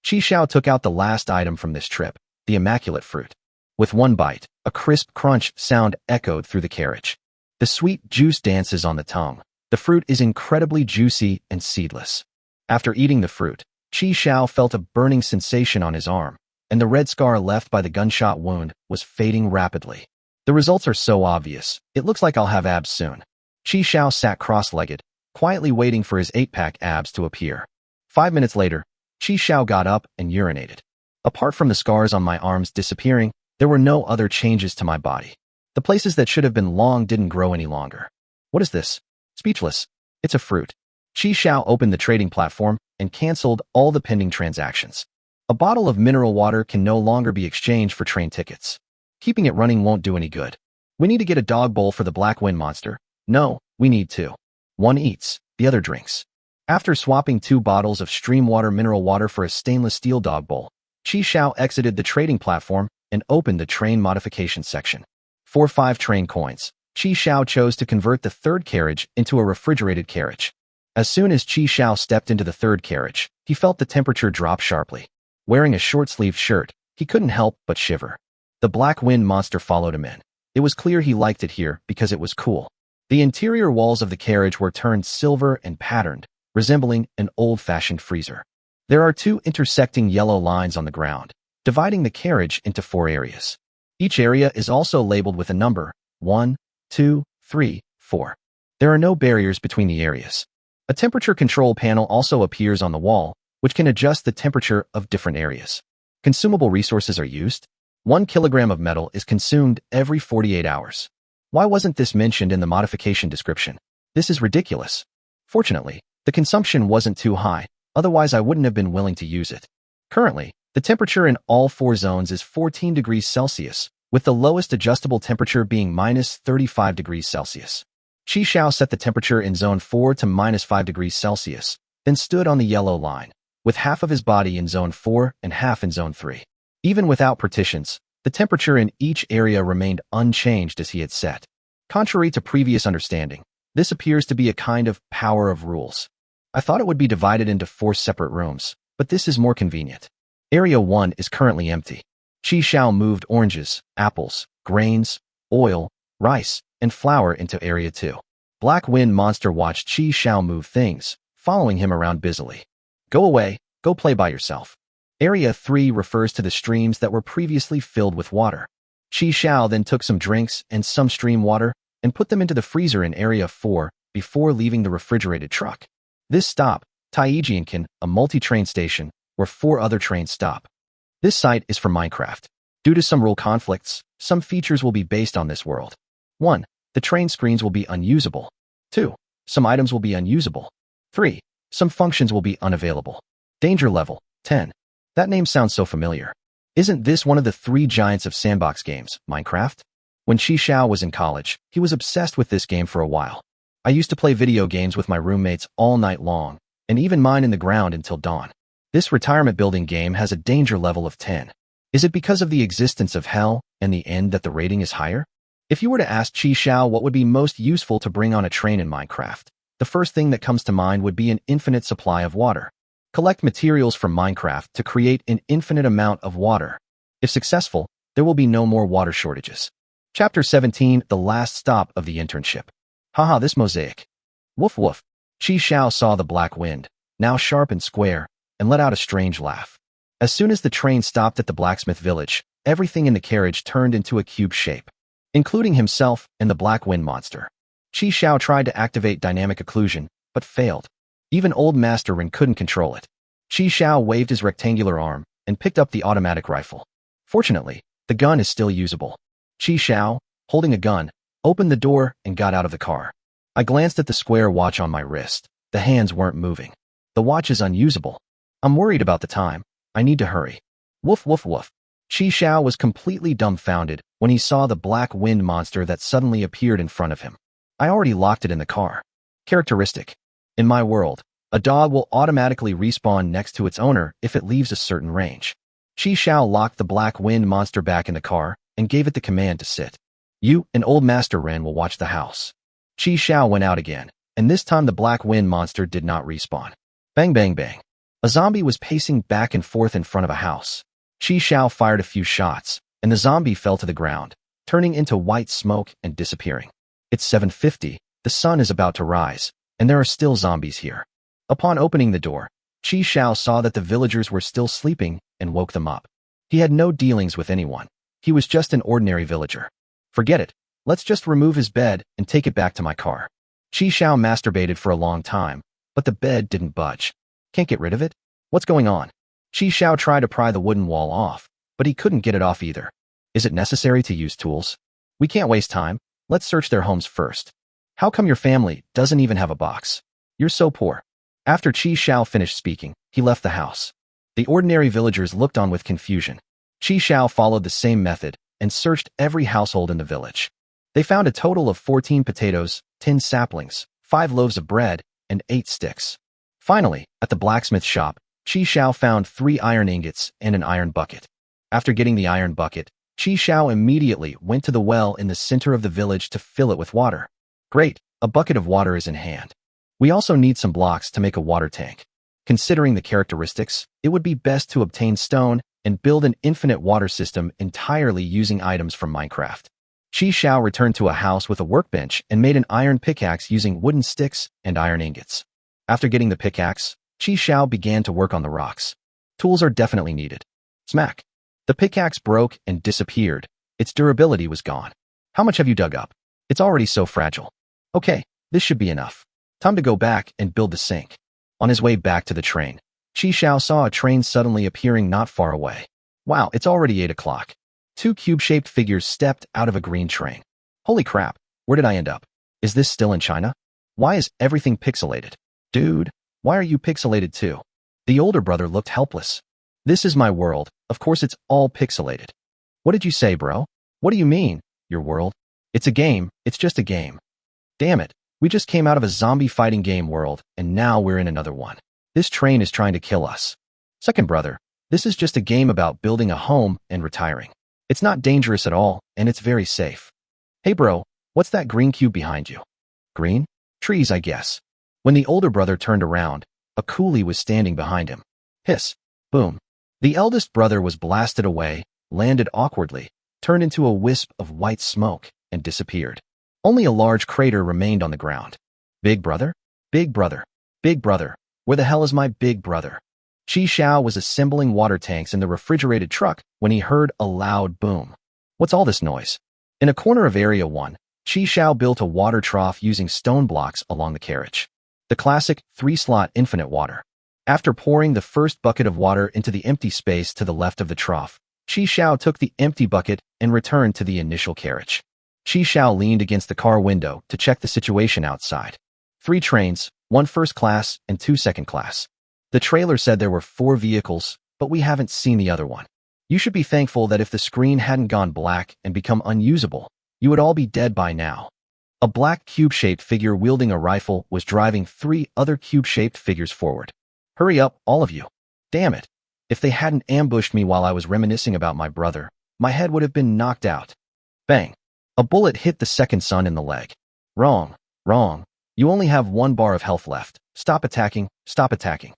Chi Xiao took out the last item from this trip, the immaculate fruit. With one bite, a crisp crunch sound echoed through the carriage. The sweet juice dances on the tongue. The fruit is incredibly juicy and seedless. After eating the fruit, Chi Xiao felt a burning sensation on his arm, and the red scar left by the gunshot wound was fading rapidly. The results are so obvious, it looks like I'll have abs soon. Chi Xiao sat cross-legged, quietly waiting for his 8-pack abs to appear. 5 minutes later, Chi Xiao got up and urinated. Apart from the scars on my arms disappearing, there were no other changes to my body. The places that should have been long didn't grow any longer. What is this? Speechless. It's a fruit. Chi Xiao opened the trading platform and canceled all the pending transactions. A bottle of mineral water can no longer be exchanged for train tickets. Keeping it running won't do any good. We need to get a dog bowl for the Black Wind monster. No, we need 2. One eats, the other drinks. After swapping 2 bottles of stream water mineral water for a stainless steel dog bowl, Chi Xiao exited the trading platform and opened the train modification section. For 5 train coins, Chi Xiao chose to convert the third carriage into a refrigerated carriage. As soon as Chi Xiao stepped into the third carriage, he felt the temperature drop sharply. Wearing a short-sleeved shirt, he couldn't help but shiver. The Black Wind monster followed him in. It was clear he liked it here because it was cool. The interior walls of the carriage were turned silver and patterned, resembling an old-fashioned freezer. There are 2 intersecting yellow lines on the ground, dividing the carriage into 4 areas. Each area is also labeled with a number, 1, 2, 3, 4. There are no barriers between the areas. A temperature control panel also appears on the wall, which can adjust the temperature of different areas. Consumable resources are used. 1 kilogram of metal is consumed every 48 hours. Why wasn't this mentioned in the modification description? This is ridiculous. Fortunately, the consumption wasn't too high, otherwise I wouldn't have been willing to use it. Currently, the temperature in all 4 zones is 14 degrees Celsius, with the lowest adjustable temperature being minus 35 degrees Celsius. Chi Xiao set the temperature in zone 4 to minus 5 degrees Celsius, then stood on the yellow line, with half of his body in zone 4 and half in zone 3. Even without partitions, the temperature in each area remained unchanged as he had set. Contrary to previous understanding, this appears to be a kind of power of rules. I thought it would be divided into 4 separate rooms, but this is more convenient. Area 1 is currently empty. Chi Xiao moved oranges, apples, grains, oil, rice, and flour into Area 2. Black Wind Monster watched Chi Xiao move things, following him around busily. Go away, go play by yourself. Area 3 refers to the streams that were previously filled with water. Chi Xiao then took some drinks and some stream water and put them into the freezer in Area 4 before leaving the refrigerated truck. This stop, Taijiankan, a multi-train station, where 4 other trains stop. This site is for Minecraft. Due to some rule conflicts, some features will be based on this world. 1. The train screens will be unusable. 2. Some items will be unusable. 3. Some functions will be unavailable. Danger level, 10. That name sounds so familiar. Isn't this one of the 3 giants of sandbox games, Minecraft? When Chi Xiao was in college, he was obsessed with this game for a while. I used to play video games with my roommates all night long, and even mine in the ground until dawn. This retirement building game has a danger level of 10. Is it because of the existence of hell and the end that the rating is higher? If you were to ask Chi Xiao what would be most useful to bring on a train in Minecraft, the first thing that comes to mind would be an infinite supply of water. Collect materials from Minecraft to create an infinite amount of water. If successful, there will be no more water shortages. Chapter 17, The Last Stop of the Internship. Haha, this mosaic. Woof woof. Chi Xiao saw the black wind, now sharp and square, and let out a strange laugh. As soon as the train stopped at the blacksmith village, everything in the carriage turned into a cube shape, including himself and the black wind monster. Chi Xiao tried to activate dynamic occlusion, but failed. Even old Master Rin couldn't control it. Chi Xiao waved his rectangular arm and picked up the automatic rifle. Fortunately, the gun is still usable. Chi Xiao, holding a gun, opened the door and got out of the car. I glanced at the square watch on my wrist. The hands weren't moving. The watch is unusable. I'm worried about the time. I need to hurry. Woof woof woof. Chi Xiao was completely dumbfounded when he saw the black wind monster that suddenly appeared in front of him. I already locked it in the car. Characteristic. In my world, a dog will automatically respawn next to its owner if it leaves a certain range. Chi Xiao locked the black wind monster back in the car and gave it the command to sit. You and old Master Ren will watch the house. Chi Xiao went out again, and this time the black wind monster did not respawn. Bang bang bang. A zombie was pacing back and forth in front of a house. Chi Xiao fired a few shots, and the zombie fell to the ground, turning into white smoke and disappearing. It's 7:50, the sun is about to rise, and there are still zombies here. Upon opening the door, Chi Xiao saw that the villagers were still sleeping and woke them up. He had no dealings with anyone. He was just an ordinary villager. Forget it. Let's just remove his bed and take it back to my car. Chi Xiao masturbated for a long time, but the bed didn't budge. Can't get rid of it? What's going on? Chi Xiao tried to pry the wooden wall off, but he couldn't get it off either. Is it necessary to use tools? We can't waste time. Let's search their homes first. How come your family doesn't even have a box? You're so poor. After Chi Xiao finished speaking, he left the house. The ordinary villagers looked on with confusion. Chi Xiao followed the same method and searched every household in the village. They found a total of 14 potatoes, 10 saplings, 5 loaves of bread, and 8 sticks. Finally, at the blacksmith shop, Chi Xiao found 3 iron ingots and an iron bucket. After getting the iron bucket, Chi Xiao immediately went to the well in the center of the village to fill it with water. Great, a bucket of water is in hand. We also need some blocks to make a water tank. Considering the characteristics, it would be best to obtain stone and build an infinite water system entirely using items from Minecraft. Chi Xiao returned to a house with a workbench and made an iron pickaxe using wooden sticks and iron ingots. After getting the pickaxe, Chi Xiao began to work on the rocks. Tools are definitely needed. Smack. The pickaxe broke and disappeared. Its durability was gone. How much have you dug up? It's already so fragile. Okay, this should be enough. Time to go back and build the sink. On his way back to the train, Chi Xiao saw a train suddenly appearing not far away. Wow, it's already 8 o'clock. 2 cube-shaped figures stepped out of a green train. Holy crap, where did I end up? Is this still in China? Why is everything pixelated? Dude, why are you pixelated too? The older brother looked helpless. This is my world, of course it's all pixelated. What did you say, bro? What do you mean, your world? It's a game, it's just a game. Damn it, we just came out of a zombie fighting game world, and now we're in another one. This train is trying to kill us. Second brother, this is just a game about building a home and retiring. It's not dangerous at all, and it's very safe. Hey bro, what's that green cube behind you? Green? Trees, I guess. When the older brother turned around, a coolie was standing behind him. Hiss. Boom. The eldest brother was blasted away, landed awkwardly, turned into a wisp of white smoke, and disappeared. Only a large crater remained on the ground. Big brother? Big brother. Big brother. Where the hell is my big brother? Chi Xiao was assembling water tanks in the refrigerated truck when he heard a loud boom. What's all this noise? In a corner of Area 1, Chi Xiao built a water trough using stone blocks along the carriage. The classic 3-slot infinite water. After pouring the first bucket of water into the empty space to the left of the trough, Chi Xiao took the empty bucket and returned to the initial carriage. Chi Xiao leaned against the car window to check the situation outside. 3 trains, 1 first class and 2 second class. The trailer said there were 4 vehicles, but we haven't seen the other one. You should be thankful that if the screen hadn't gone black and become unusable, you would all be dead by now. A black cube-shaped figure wielding a rifle was driving 3 other cube-shaped figures forward. Hurry up, all of you. Damn it. If they hadn't ambushed me while I was reminiscing about my brother, my head would have been knocked out. Bang. A bullet hit the second son in the leg. Wrong. Wrong. You only have 1 bar of health left. Stop attacking. Stop attacking.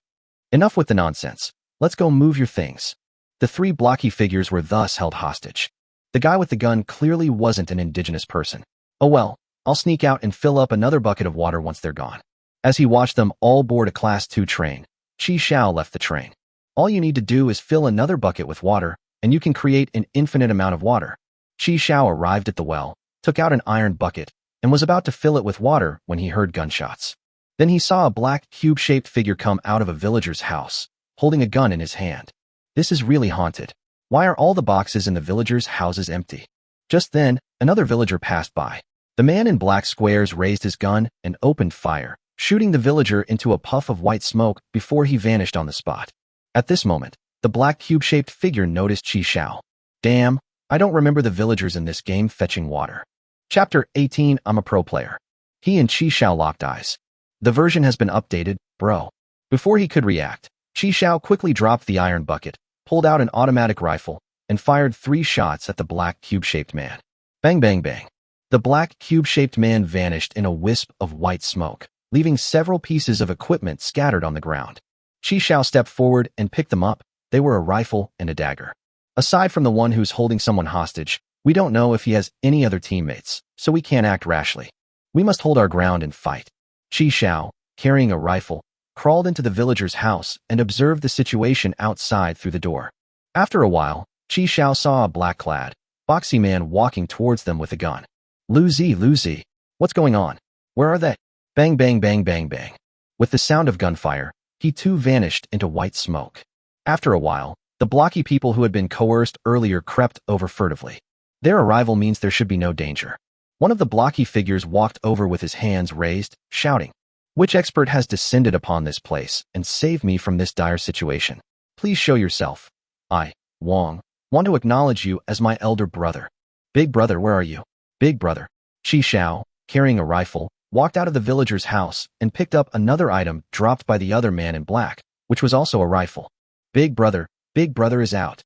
Enough with the nonsense. Let's go move your things. The 3 blocky figures were thus held hostage. The guy with the gun clearly wasn't an indigenous person. Oh well, I'll sneak out and fill up another bucket of water once they're gone. As he watched them all board a Class 2 train, Chi Xiao left the train. All you need to do is fill another bucket with water, and you can create an infinite amount of water. Chi Xiao arrived at the well, took out an iron bucket, and was about to fill it with water when he heard gunshots. Then he saw a black cube-shaped figure come out of a villager's house, holding a gun in his hand. This is really haunted. Why are all the boxes in the villagers' houses empty? Just then, another villager passed by. The man in black squares raised his gun and opened fire, shooting the villager into a puff of white smoke before he vanished on the spot. At this moment, the black cube-shaped figure noticed Qi Xiao. Damn, I don't remember the villagers in this game fetching water. Chapter 18 I'm a pro player. He and Qi Xiao locked eyes. The version has been updated, bro. Before he could react, Qi Xiao quickly dropped the iron bucket, pulled out an automatic rifle, and fired 3 shots at the black cube-shaped man. Bang bang bang. The black cube-shaped man vanished in a wisp of white smoke, leaving several pieces of equipment scattered on the ground. Qi Xiao stepped forward and picked them up. They were a rifle and a dagger. Aside from the one who's holding someone hostage, we don't know if he has any other teammates, so we can't act rashly. We must hold our ground and fight. Qi Xiao, carrying a rifle, crawled into the villager's house and observed the situation outside through the door. After a while, Qi Xiao saw a black-clad, boxy man walking towards them with a gun. Luzi, what's going on? Where are they? Bang bang bang bang bang. With the sound of gunfire, he too vanished into white smoke. After a while, the blocky people who had been coerced earlier crept over furtively. Their arrival means there should be no danger. One of the blocky figures walked over with his hands raised, shouting, "Which expert has descended upon this place and saved me from this dire situation? Please show yourself. I, Wang, want to acknowledge you as my elder brother." "Big brother, where are you?" "Big brother." Qi Xiao, carrying a rifle, walked out of the villager's house and picked up another item dropped by the other man in black, which was also a rifle. Big brother is out."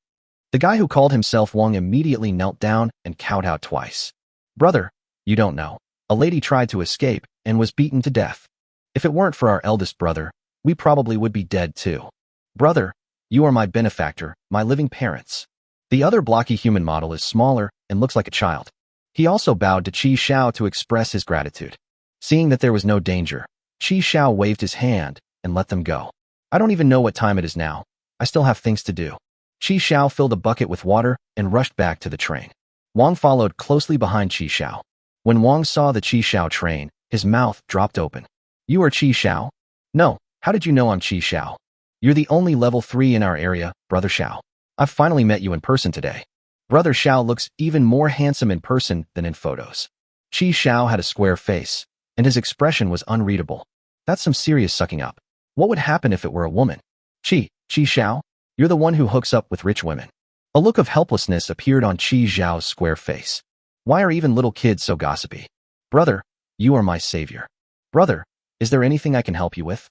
The guy who called himself Wang immediately knelt down and kowtowed twice. "Brother, you don't know. A lady tried to escape and was beaten to death. If it weren't for our eldest brother, we probably would be dead too. Brother, you are my benefactor, my living parents." The other blocky human model is smaller and looks like a child. He also bowed to Qi Xiao to express his gratitude. Seeing that there was no danger, Qi Xiao waved his hand and let them go. "I don't even know what time it is now. I still have things to do." Qi Xiao filled a bucket with water and rushed back to the train. Wang followed closely behind Qi Xiao. When Wang saw the Qi Xiao train, his mouth dropped open. "You are Qi Xiao?" "No, how did you know I'm Qi Xiao?" "You're the only level 3 in our area, Brother Xiao. I've finally met you in person today." Brother Xiao looks even more handsome in person than in photos. Qi Xiao had a square face, and his expression was unreadable. That's some serious sucking up. What would happen if it were a woman? Qi Xiao, you're the one who hooks up with rich women." A look of helplessness appeared on Qi Xiao's square face. "Why are even little kids so gossipy?" "Brother, you are my savior." "Brother, is there anything I can help you with?"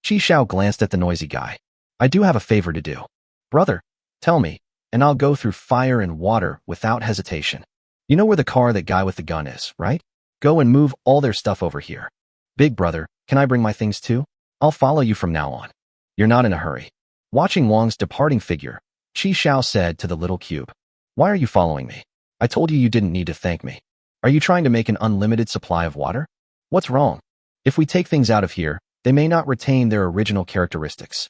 Qi Xiao glanced at the noisy guy. "I do have a favor to do." "Brother, tell me, and I'll go through fire and water without hesitation." "You know where the car that guy with the gun is, right? Go and move all their stuff over here." "Big brother, can I bring my things too? I'll follow you from now on." "You're not in a hurry." Watching Wang's departing figure, Qi Xiao said to the little cube, "Why are you following me? I told you didn't need to thank me. Are you trying to make an unlimited supply of water? What's wrong? If we take things out of here, they may not retain their original characteristics.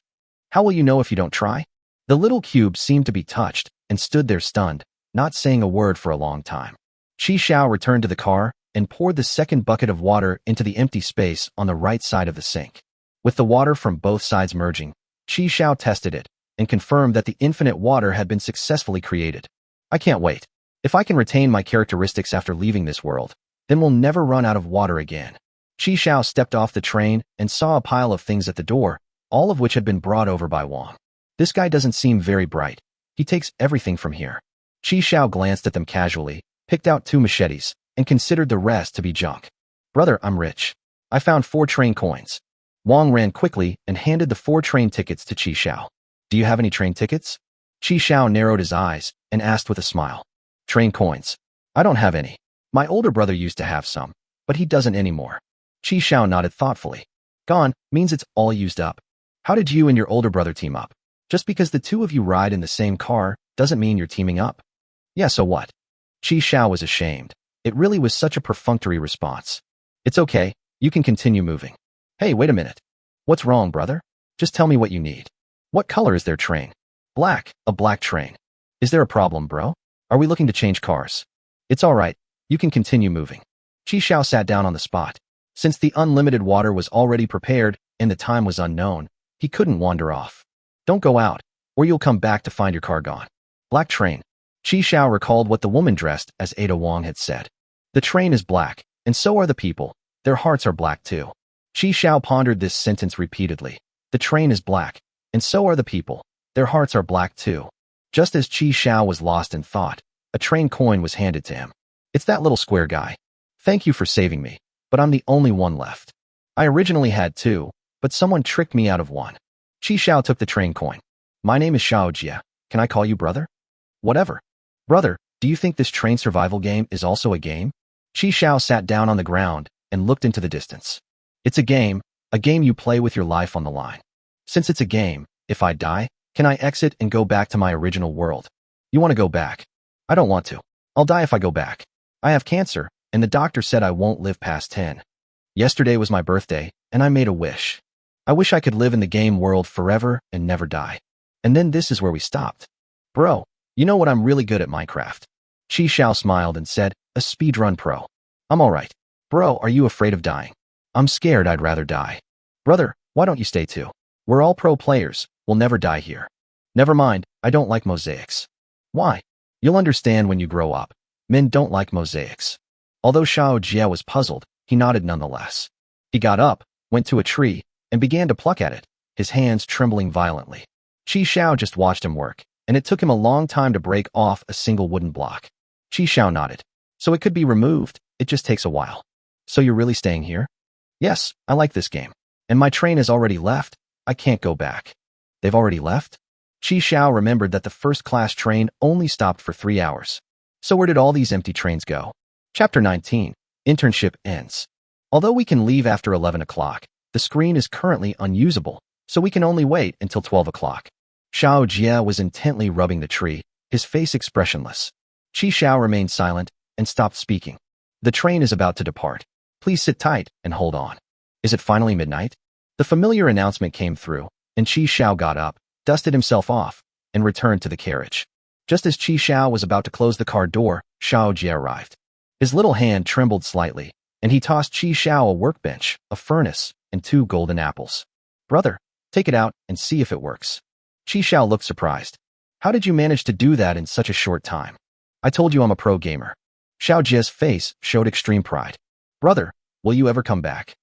How will you know if you don't try?" The little cube seemed to be touched and stood there stunned, not saying a word for a long time. Qi Xiao returned to the car and poured the second bucket of water into the empty space on the right side of the sink. With the water from both sides merging, Qi Xiao tested it and confirmed that the infinite water had been successfully created. "I can't wait. If I can retain my characteristics after leaving this world, then we'll never run out of water again." Qi Xiao stepped off the train and saw a pile of things at the door, all of which had been brought over by Wang. "This guy doesn't seem very bright. He takes everything from here." Qi Xiao glanced at them casually, picked out 2 machetes, and considered the rest to be junk. "Brother, I'm rich. I found 4 train coins." Wang ran quickly and handed the 4 train tickets to Qi Xiao. "Do you have any train tickets?" Qi Xiao narrowed his eyes and asked with a smile. "Train coins? I don't have any. My older brother used to have some, but he doesn't anymore." Qi Xiao nodded thoughtfully. "Gone means it's all used up. How did you and your older brother team up? Just because the 2 of you ride in the same car doesn't mean you're teaming up." "Yeah, so what?" Qi Xiao was ashamed. It really was such a perfunctory response. "It's okay, you can continue moving." "Hey, wait a minute. What's wrong, brother? Just tell me what you need." "What color is their train?" "Black, a black train." "Is there a problem, bro? Are we looking to change cars?" "It's all right, you can continue moving." Qi Xiao sat down on the spot. Since the unlimited water was already prepared and the time was unknown, he couldn't wander off. "Don't go out, or you'll come back to find your car gone." "Black train." Qi Xiao recalled what the woman dressed as Ada Wang had said. "The train is black, and so are the people. Their hearts are black too." Qi Xiao pondered this sentence repeatedly. "The train is black, and so are the people. Their hearts are black too. Just as Qi Xiao was lost in thought, a train coin was handed to him. It's that little square guy. Thank you for saving me, but I'm the only one left. I originally had two, but someone tricked me out of one. Qi Xiao took the train coin. My name is Xiao Jia. Can I call you brother? Whatever. Brother, do you think this train survival game is also a game? Qi Xiao sat down on the ground and looked into the distance. It's a game you play with your life on the line. Since it's a game, if I die, can I exit and go back to my original world? You want to go back? I don't want to. I'll die if I go back. I have cancer, and the doctor said I won't live past 10. Yesterday was my birthday, and I made a wish. I wish I could live in the game world forever and never die. And then this is where we stopped. Bro, you know what, I'm really good at Minecraft. Qi Xiao smiled and said, a speedrun pro. I'm alright. Bro, are you afraid of dying? I'm scared, I'd rather die. Brother, why don't you stay too? We're all pro players, we'll never die here. Never mind, I don't like mosaics. Why? You'll understand when you grow up. Men don't like mosaics. Although Xiao Jie was puzzled, he nodded nonetheless. He got up, went to a tree, and began to pluck at it, his hands trembling violently. Qi Xiao just watched him work, and it took him a long time to break off a single wooden block. Qi Xiao nodded. So it could be removed, it just takes a while. So you're really staying here? Yes, I like this game. And my train has already left, I can't go back. They've already left? Qi Xiao remembered that the first-class train only stopped for 3 hours. So where did all these empty trains go? Chapter 19. Internship ends. Although we can leave after 11 o'clock, the screen is currently unusable, so we can only wait until 12 o'clock. Xiao Jie was intently rubbing the tree, his face expressionless. Qi Xiao remained silent and stopped speaking. The train is about to depart. Please sit tight and hold on. Is it finally midnight? The familiar announcement came through, and Qi Xiao got up, dusted himself off, and returned to the carriage. Just as Qi Xiao was about to close the car door, Xiao Jie arrived. His little hand trembled slightly, and he tossed Qi Xiao a workbench, a furnace, and 2 golden apples. Brother, take it out and see if it works. Qi Xiao looked surprised. How did you manage to do that in such a short time? I told you I'm a pro gamer. Xiao Jie's face showed extreme pride. Brother, will you ever come back?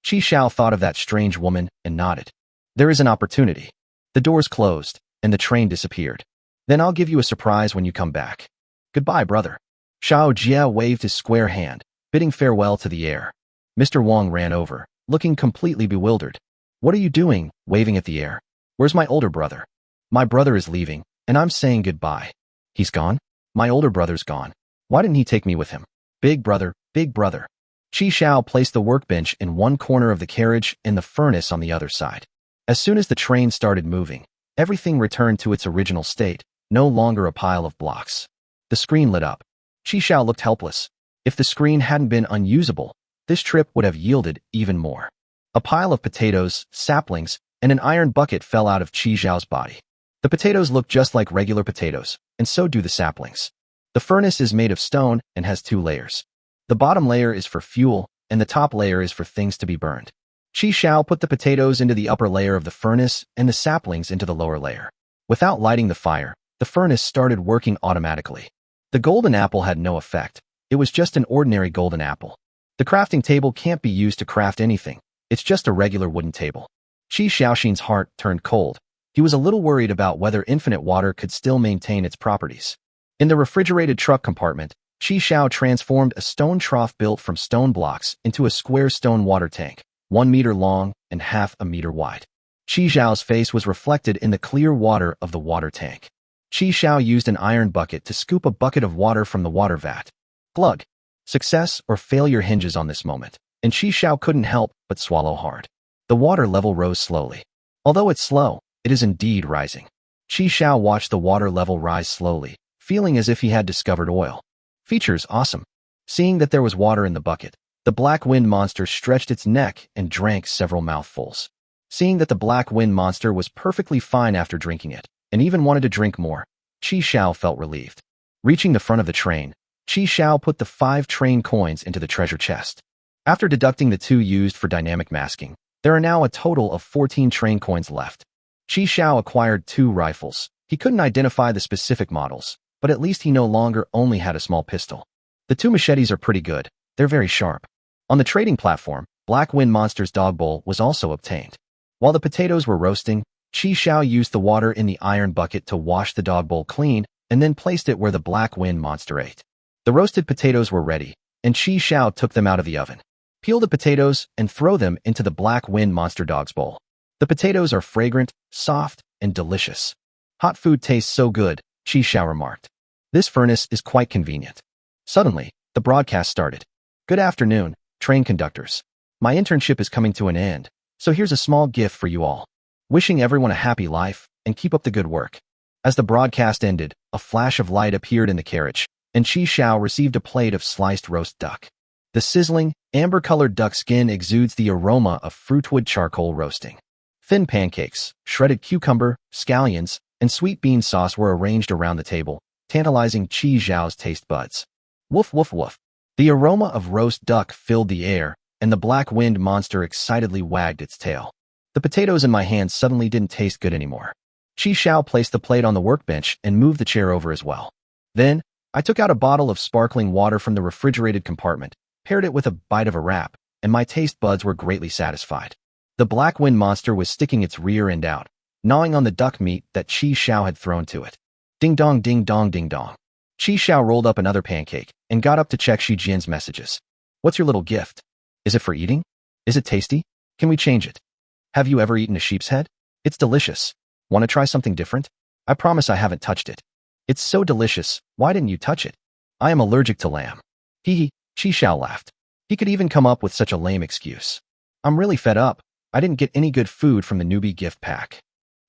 Qi Xiao thought of that strange woman and nodded. There is an opportunity. The doors closed, and the train disappeared. Then I'll give you a surprise when you come back. Goodbye, brother. Xiao Jie waved his square hand, bidding farewell to the air. Mr. Wang ran over, looking completely bewildered. What are you doing, waving at the air? Where's my older brother? My brother is leaving, and I'm saying goodbye. He's gone? My older brother's gone. Why didn't he take me with him? Big brother, big brother. Qi Xiao placed the workbench in one corner of the carriage and the furnace on the other side. As soon as the train started moving, everything returned to its original state, no longer a pile of blocks. The screen lit up. Qi Xiao looked helpless. If the screen hadn't been unusable, this trip would have yielded even more. A pile of potatoes, saplings, and an iron bucket fell out of Qi Xiao's body. The potatoes look just like regular potatoes, and so do the saplings. The furnace is made of stone and has 2 layers. The bottom layer is for fuel, and the top layer is for things to be burned. Qi Xiao put the potatoes into the upper layer of the furnace and the saplings into the lower layer. Without lighting the fire, the furnace started working automatically. The golden apple had no effect. It was just an ordinary golden apple. The crafting table can't be used to craft anything. It's just a regular wooden table. Qi Xiaoxin's heart turned cold. He was a little worried about whether infinite water could still maintain its properties. In the refrigerated truck compartment, Qi Xiao transformed a stone trough built from stone blocks into a square stone water tank, 1 meter long and half a meter wide. Qi Xiao's face was reflected in the clear water of the water tank. Qi Xiao used an iron bucket to scoop a bucket of water from the water vat. Glug. Success or failure hinges on this moment, and Qi Xiao couldn't help but swallow hard. The water level rose slowly. Although it's slow, it is indeed rising. Qi Xiao watched the water level rise slowly, feeling as if he had discovered oil. Features awesome. Seeing that there was water in the bucket, the black wind monster stretched its neck and drank several mouthfuls. Seeing that the black wind monster was perfectly fine after drinking it, and even wanted to drink more, Qi Xiao felt relieved. Reaching the front of the train, Qi Xiao put the 5 train coins into the treasure chest. After deducting the 2 used for dynamic masking, there are now a total of 14 train coins left. Qi Xiao acquired 2 rifles. He couldn't identify the specific models, but at least he no longer only had a small pistol. The 2 machetes are pretty good. They're very sharp. On the trading platform, Black Wind Monster's dog bowl was also obtained. While the potatoes were roasting, Qi Xiao used the water in the iron bucket to wash the dog bowl clean and then placed it where the black wind monster ate. The roasted potatoes were ready, and Qi Xiao took them out of the oven. Peel the potatoes and throw them into the black wind monster dog's bowl. The potatoes are fragrant, soft, and delicious. Hot food tastes so good, Qi Xiao remarked. This furnace is quite convenient. Suddenly, the broadcast started. Good afternoon, train conductors. My internship is coming to an end, so here's a small gift for you all. Wishing everyone a happy life, and keep up the good work. As the broadcast ended, a flash of light appeared in the carriage, and Qi Xiao received a plate of sliced roast duck. The sizzling, amber-colored duck skin exudes the aroma of fruitwood charcoal roasting. Thin pancakes, shredded cucumber, scallions, and sweet bean sauce were arranged around the table, tantalizing Qi Xiao's taste buds. Woof woof woof. The aroma of roast duck filled the air, and the black wind monster excitedly wagged its tail. The potatoes in my hands suddenly didn't taste good anymore. Qi Xiao placed the plate on the workbench and moved the chair over as well. Then, I took out a bottle of sparkling water from the refrigerated compartment, paired it with a bite of a wrap, and my taste buds were greatly satisfied. The black wind monster was sticking its rear end out, gnawing on the duck meat that Qi Xiao had thrown to it. Ding dong ding dong ding dong. Qi Xiao rolled up another pancake and got up to check Xi Jian's messages. What's your little gift? Is it for eating? Is it tasty? Can we change it? Have you ever eaten a sheep's head? It's delicious. Want to try something different? I promise I haven't touched it. It's so delicious, why didn't you touch it? I am allergic to lamb. Hee hee, Qi Xiao laughed. He could even come up with such a lame excuse. I'm really fed up. I didn't get any good food from the newbie gift pack.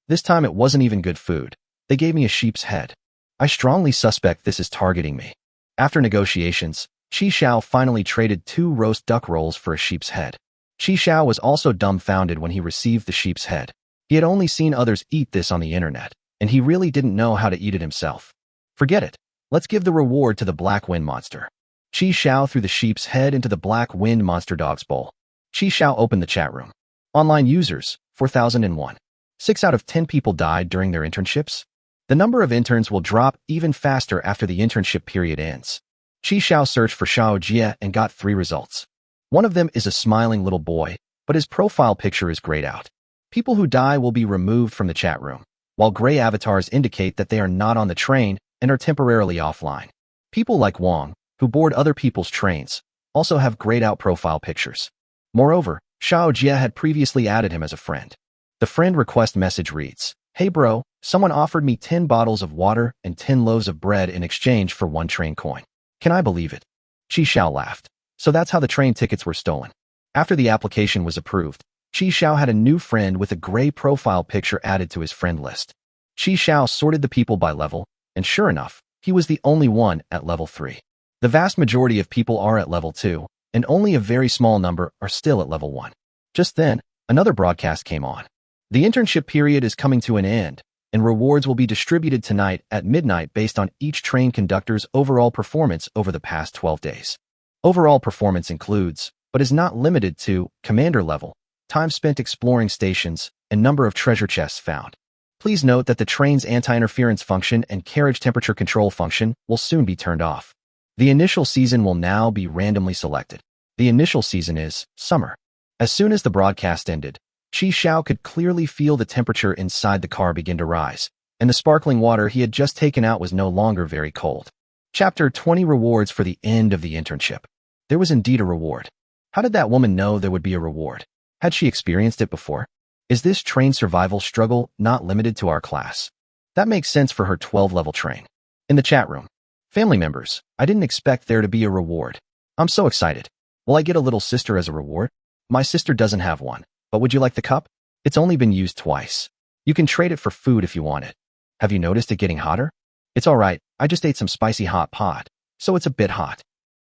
This time it wasn't even good food. They gave me a sheep's head. I strongly suspect this is targeting me. After negotiations, Qi Xiao finally traded 2 roast duck rolls for a sheep's head. Qi Xiao was also dumbfounded when he received the sheep's head. He had only seen others eat this on the internet, and he really didn't know how to eat it himself. Forget it. Let's give the reward to the black wind monster. Qi Xiao threw the sheep's head into the black wind monster dog's bowl. Qi Xiao opened the chat room. Online users, 4001. 6 out of 10 people died during their internships. The number of interns will drop even faster after the internship period ends. Qi Xiao searched for Xiao Jie and got 3 results. One of them is a smiling little boy, but his profile picture is grayed out. People who die will be removed from the chat room, while gray avatars indicate that they are not on the train and are temporarily offline. People like Wang, who board other people's trains, also have grayed out profile pictures. Moreover, Xiao Jie had previously added him as a friend. The friend request message reads, "Hey bro, someone offered me 10 bottles of water and 10 loaves of bread in exchange for 1 train coin. Can I believe it?" Qi Xiao laughed. So that's how the train tickets were stolen. After the application was approved, Qi Xiao had a new friend with a gray profile picture added to his friend list. Qi Xiao sorted the people by level, and sure enough, he was the only one at level 3. The vast majority of people are at level 2, and only a very small number are still at level 1. Just then, another broadcast came on. The internship period is coming to an end, and rewards will be distributed tonight at midnight based on each train conductor's overall performance over the past 12 days. Overall performance includes, but is not limited to, commander level, time spent exploring stations, and number of treasure chests found. Please note that the train's anti-interference function and carriage temperature control function will soon be turned off. The initial season will now be randomly selected. The initial season is summer. As soon as the broadcast ended, Qi Xiao could clearly feel the temperature inside the car begin to rise, and the sparkling water he had just taken out was no longer very cold. Chapter 20 Rewards for the end of the internship. There was indeed a reward. How did that woman know there would be a reward? Had she experienced it before? Is this train survival struggle not limited to our class? That makes sense for her 12-level train. In the chat room. Family members, I didn't expect there to be a reward. I'm so excited. Will I get a little sister as a reward? My sister doesn't have one, but would you like the cup? It's only been used twice. You can trade it for food if you want it. Have you noticed it getting hotter? It's alright, I just ate some spicy hot pot, so it's a bit hot.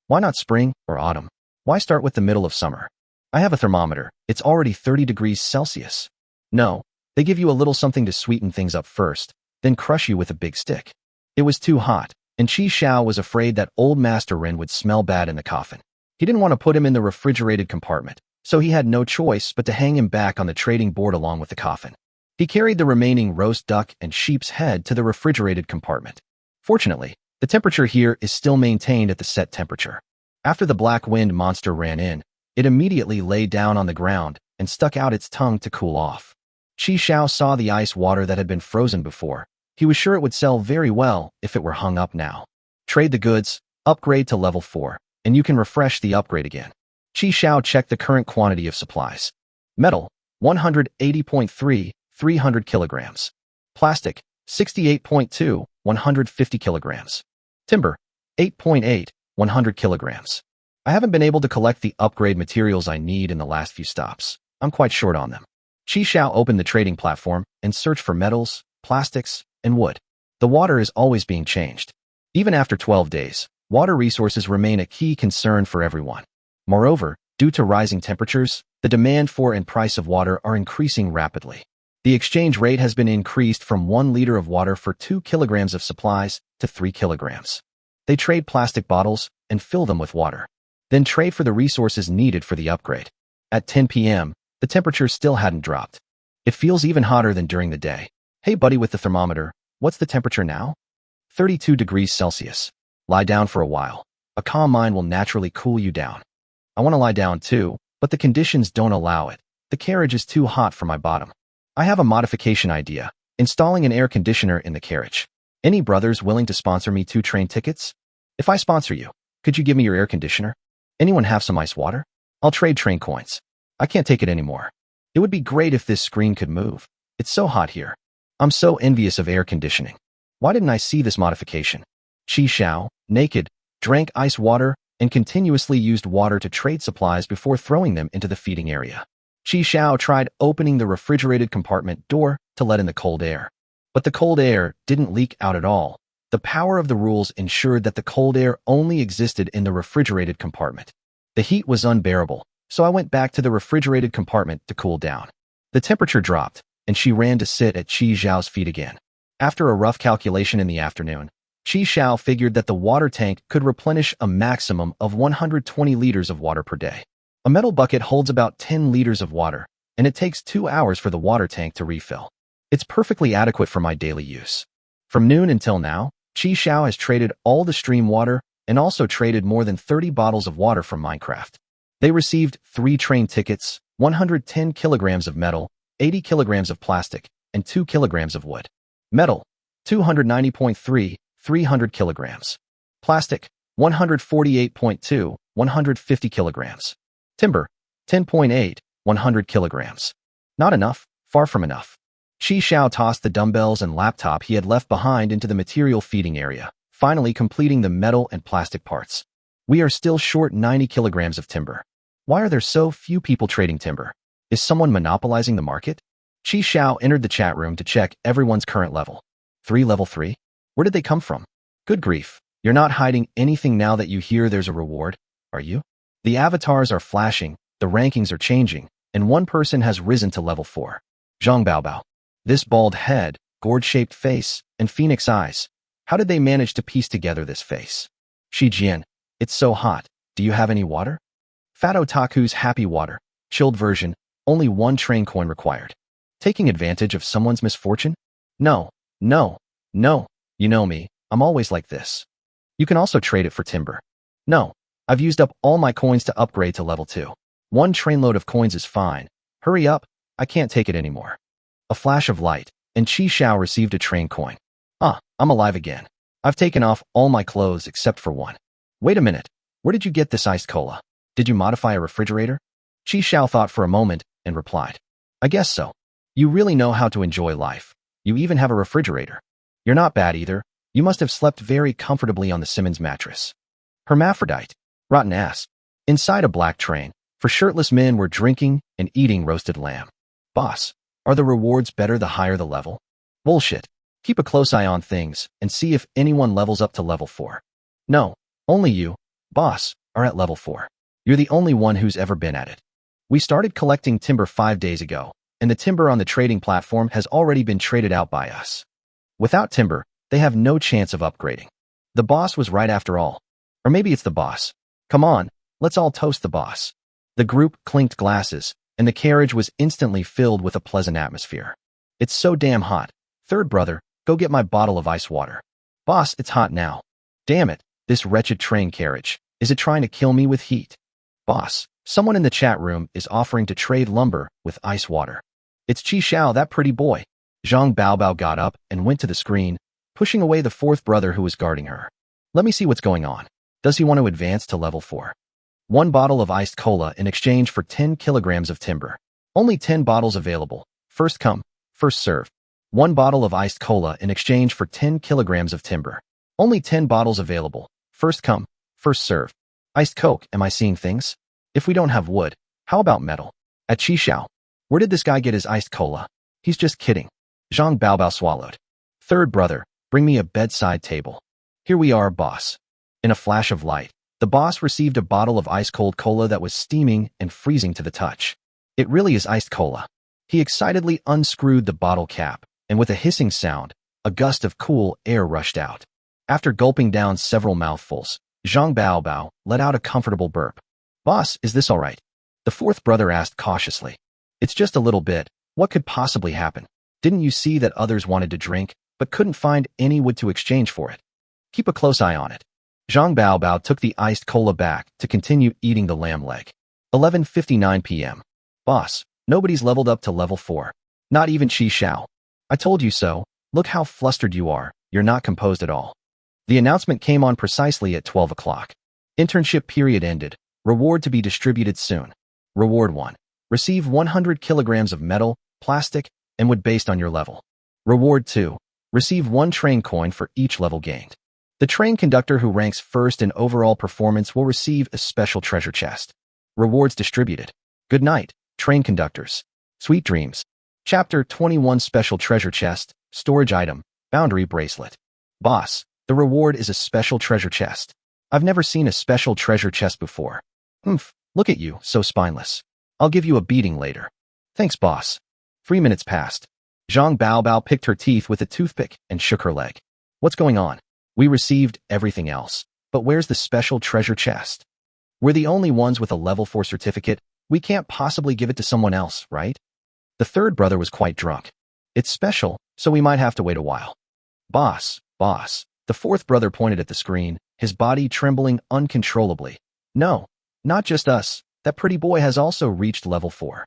Why not spring or autumn? Why start with the middle of summer? I have a thermometer. It's already 30 degrees Celsius. No, they give you a little something to sweeten things up first, then crush you with a big stick. It was too hot, and Qi Xiao was afraid that old Master Ren would smell bad in the coffin. He didn't want to put him in the refrigerated compartment, so he had no choice but to hang him back on the trading board along with the coffin. He carried the remaining roast duck and sheep's head to the refrigerated compartment. Fortunately, the temperature here is still maintained at the set temperature. After the black wind monster ran in, it immediately lay down on the ground and stuck out its tongue to cool off. Qi Xiao saw the ice water that had been frozen before. He was sure it would sell very well if it were hung up now. Trade the goods, upgrade to level 4, and you can refresh the upgrade again. Qi Xiao checked the current quantity of supplies. Metal, 180.3, 300 kilograms. Plastic, 68.2, 150 kilograms. Timber, 8.8, 100 kilograms. I haven't been able to collect the upgrade materials I need in the last few stops. I'm quite short on them. Qi Xiao opened the trading platform and searched for metals, plastics, and wood. The water is always being changed. Even after 12 days, water resources remain a key concern for everyone. Moreover, due to rising temperatures, the demand for and price of water are increasing rapidly. The exchange rate has been increased from 1 liter of water for 2 kilograms of supplies to 3 kilograms. They trade plastic bottles and fill them with water. Then trade for the resources needed for the upgrade. At 10 p.m., the temperature still hadn't dropped. It feels even hotter than during the day. Hey buddy with the thermometer, what's the temperature now? 32 degrees Celsius. Lie down for a while. A calm mind will naturally cool you down. I want to lie down too, but the conditions don't allow it. The carriage is too hot for my bottom. I have a modification idea, installing an air conditioner in the carriage. Any brothers willing to sponsor me 2 train tickets? If I sponsor you, could you give me your air conditioner? Anyone have some ice water? I'll trade train coins. I can't take it anymore. It would be great if this screen could move. It's so hot here. I'm so envious of air conditioning. Why didn't I see this modification? Qi Xiao, naked, drank ice water and continuously used water to trade supplies before throwing them into the feeding area. Qi Xiao tried opening the refrigerated compartment door to let in the cold air. But the cold air didn't leak out at all. The power of the rules ensured that the cold air only existed in the refrigerated compartment. The heat was unbearable, so I went back to the refrigerated compartment to cool down. The temperature dropped, and she ran to sit at Qi Xiao's feet again. After a rough calculation in the afternoon, Qi Xiao figured that the water tank could replenish a maximum of 120 liters of water per day. A metal bucket holds about 10 liters of water, and it takes 2 hours for the water tank to refill. It's perfectly adequate for my daily use. From noon until now, Qi Xiao has traded all the stream water and also traded more than 30 bottles of water from Minecraft. They received 3 train tickets, 110 kilograms of metal, 80 kilograms of plastic, and 2 kilograms of wood. Metal, 290.3, 300 kilograms. Plastic, 148.2, 150 kilograms. Timber, 10.8, 100 kilograms. Not enough, far from enough. Qi Xiao tossed the dumbbells and laptop he had left behind into the material feeding area, finally completing the metal and plastic parts. We are still short 90 kilograms of timber. Why are there so few people trading timber? Is someone monopolizing the market? Qi Xiao entered the chat room to check everyone's current level. Level 3? Where did they come from? Good grief, you're not hiding anything now that you hear there's a reward, are you? The avatars are flashing, the rankings are changing, and one person has risen to level 4. Zhang Baobao. This bald head, gourd-shaped face, and phoenix eyes. How did they manage to piece together this face? Shi Jian. It's so hot. Do you have any water? Fat Otaku's happy water. Chilled version. Only 1 train coin required. Taking advantage of someone's misfortune? No. No. No. You know me. I'm always like this. You can also trade it for timber. No. I've used up all my coins to upgrade to level 2. 1 trainload of coins is fine. Hurry up. I can't take it anymore. A flash of light, and Qi Xiao received a train coin. Ah, I'm alive again. I've taken off all my clothes except for one. Wait a minute. Where did you get this iced cola? Did you modify a refrigerator? Qi Xiao thought for a moment and replied. I guess so. You really know how to enjoy life. You even have a refrigerator. You're not bad either. You must have slept very comfortably on the Simmons mattress. Hermaphrodite. Rotten ass. Inside a black train, for shirtless men were drinking and eating roasted lamb. Boss. Are the rewards better the higher the level? Bullshit. Keep a close eye on things and see if anyone levels up to level 4. No, only you, boss, are at level 4. You're the only one who's ever been at it. We started collecting timber 5 days ago, and the timber on the trading platform has already been traded out by us. Without timber, they have no chance of upgrading. The boss was right after all. Or maybe it's the boss. Come on, let's all toast the boss. The group clinked glasses, and the carriage was instantly filled with a pleasant atmosphere. It's so damn hot. Third brother, go get my bottle of ice water. Boss, it's hot now. Damn it, this wretched train carriage. Is it trying to kill me with heat? Boss, someone in the chat room is offering to trade lumber with ice water. It's Qi Xiao, that pretty boy. Zhang Baobao got up and went to the screen, pushing away the fourth brother who was guarding her. Let me see what's going on. Does he want to advance to level 4? 1 bottle of iced cola in exchange for 10 kilograms of timber. Only 10 bottles available. First come, first serve. 1 bottle of iced cola in exchange for 10 kilograms of timber. Only 10 bottles available. First come, first serve. Iced Coke, am I seeing things? If we don't have wood, how about metal? At Qi Xiao. Where did this guy get his iced cola? He's just kidding. Zhang Baobao swallowed. Third brother, bring me a bedside table. Here we are, boss. In a flash of light, the boss received a bottle of ice-cold cola that was steaming and freezing to the touch. It really is iced cola. He excitedly unscrewed the bottle cap, and with a hissing sound, a gust of cool air rushed out. After gulping down several mouthfuls, Zhang Baobao let out a comfortable burp. Boss, is this all right? The fourth brother asked cautiously. It's just a little bit. What could possibly happen? Didn't you see that others wanted to drink, but couldn't find any wood to exchange for it? Keep a close eye on it. Zhang Baobao took the iced cola back to continue eating the lamb leg. 11:59 p.m. Boss, nobody's leveled up to level 4. Not even Qi Xiao. I told you so. Look how flustered you are. You're not composed at all. The announcement came on precisely at 12 o'clock. Internship period ended. Reward to be distributed soon. Reward 1. Receive 100 kilograms of metal, plastic, and wood based on your level. Reward 2. Receive 1 train coin for each level gained. The train conductor who ranks first in overall performance will receive a special treasure chest. Rewards distributed. Good night, train conductors. Sweet dreams. Chapter 21 Special Treasure Chest, Storage Item, Boundary Bracelet. Boss, the reward is a special treasure chest. I've never seen a special treasure chest before. Look at you, so spineless. I'll give you a beating later. Thanks, boss. 3 minutes passed. Zhang Baobao picked her teeth with a toothpick and shook her leg. What's going on? We received everything else, but where's the special treasure chest? We're the only ones with a level 4 certificate. We can't possibly give it to someone else, right? The third brother was quite drunk. It's special, so we might have to wait a while. Boss. The fourth brother pointed at the screen, his body trembling uncontrollably. No, not just us. That pretty boy has also reached level 4.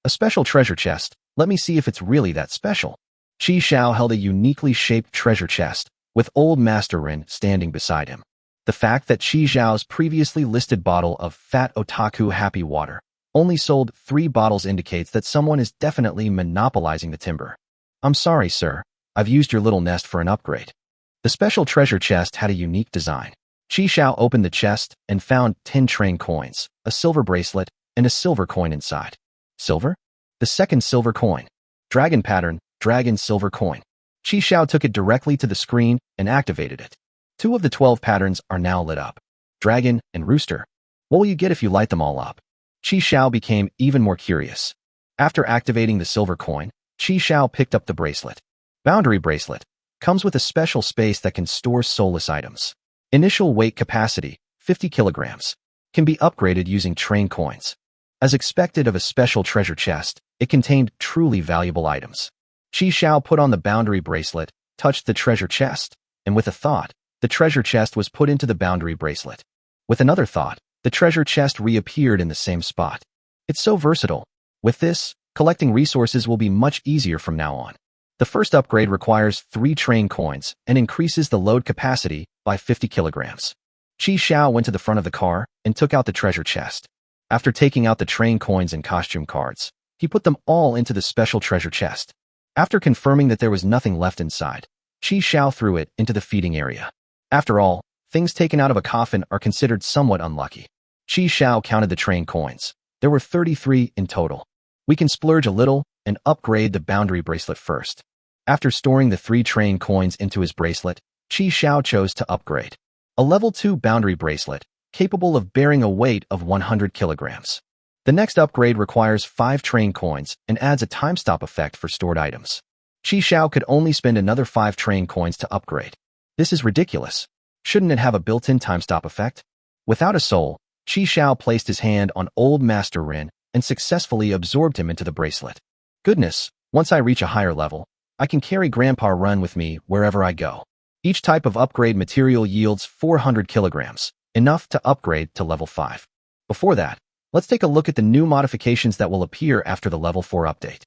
A special treasure chest. Let me see if it's really that special. Qi Xiao held a uniquely shaped treasure chest, with old Master Rin standing beside him. The fact that Qi Xiao's previously listed bottle of Fat Otaku Happy Water only sold 3 bottles indicates that someone is definitely monopolizing the timber. I'm sorry, sir. I've used your little nest for an upgrade. The special treasure chest had a unique design. Qi Xiao opened the chest and found 10 train coins, a silver bracelet, and a silver coin inside. Silver? The second silver coin. Dragon pattern, dragon silver coin. Qi Xiao took it directly to the screen and activated it. 2 of the 12 patterns are now lit up. Dragon and rooster. What will you get if you light them all up? Qi Xiao became even more curious. After activating the silver coin, Qi Xiao picked up the bracelet. Boundary bracelet. Comes with a special space that can store soulless items. Initial weight capacity, 50 kilograms. Can be upgraded using train coins. As expected of a special treasure chest, it contained truly valuable items. Qi Xiao put on the boundary bracelet, touched the treasure chest, and with a thought, the treasure chest was put into the boundary bracelet. With another thought, the treasure chest reappeared in the same spot. It's so versatile. With this, collecting resources will be much easier from now on. The first upgrade requires 3 train coins and increases the load capacity by 50 kilograms. Qi Xiao went to the front of the car and took out the treasure chest. After taking out the train coins and costume cards, he put them all into the special treasure chest. After confirming that there was nothing left inside, Qi Xiao threw it into the feeding area. After all, things taken out of a coffin are considered somewhat unlucky. Qi Xiao counted the train coins. There were 33 in total. We can splurge a little and upgrade the boundary bracelet first. After storing the 3 train coins into his bracelet, Qi Xiao chose to upgrade. A level 2 boundary bracelet, capable of bearing a weight of 100 kilograms. The next upgrade requires 5 train coins and adds a time stop effect for stored items. Qi Xiao could only spend another 5 train coins to upgrade. This is ridiculous. Shouldn't it have a built-in time stop effect? Without a soul, Qi Xiao placed his hand on old Master Rin and successfully absorbed him into the bracelet. Goodness, once I reach a higher level, I can carry Grandpa Run with me wherever I go. Each type of upgrade material yields 400 kilograms, enough to upgrade to level 5. Before that, let's take a look at the new modifications that will appear after the level 4 update.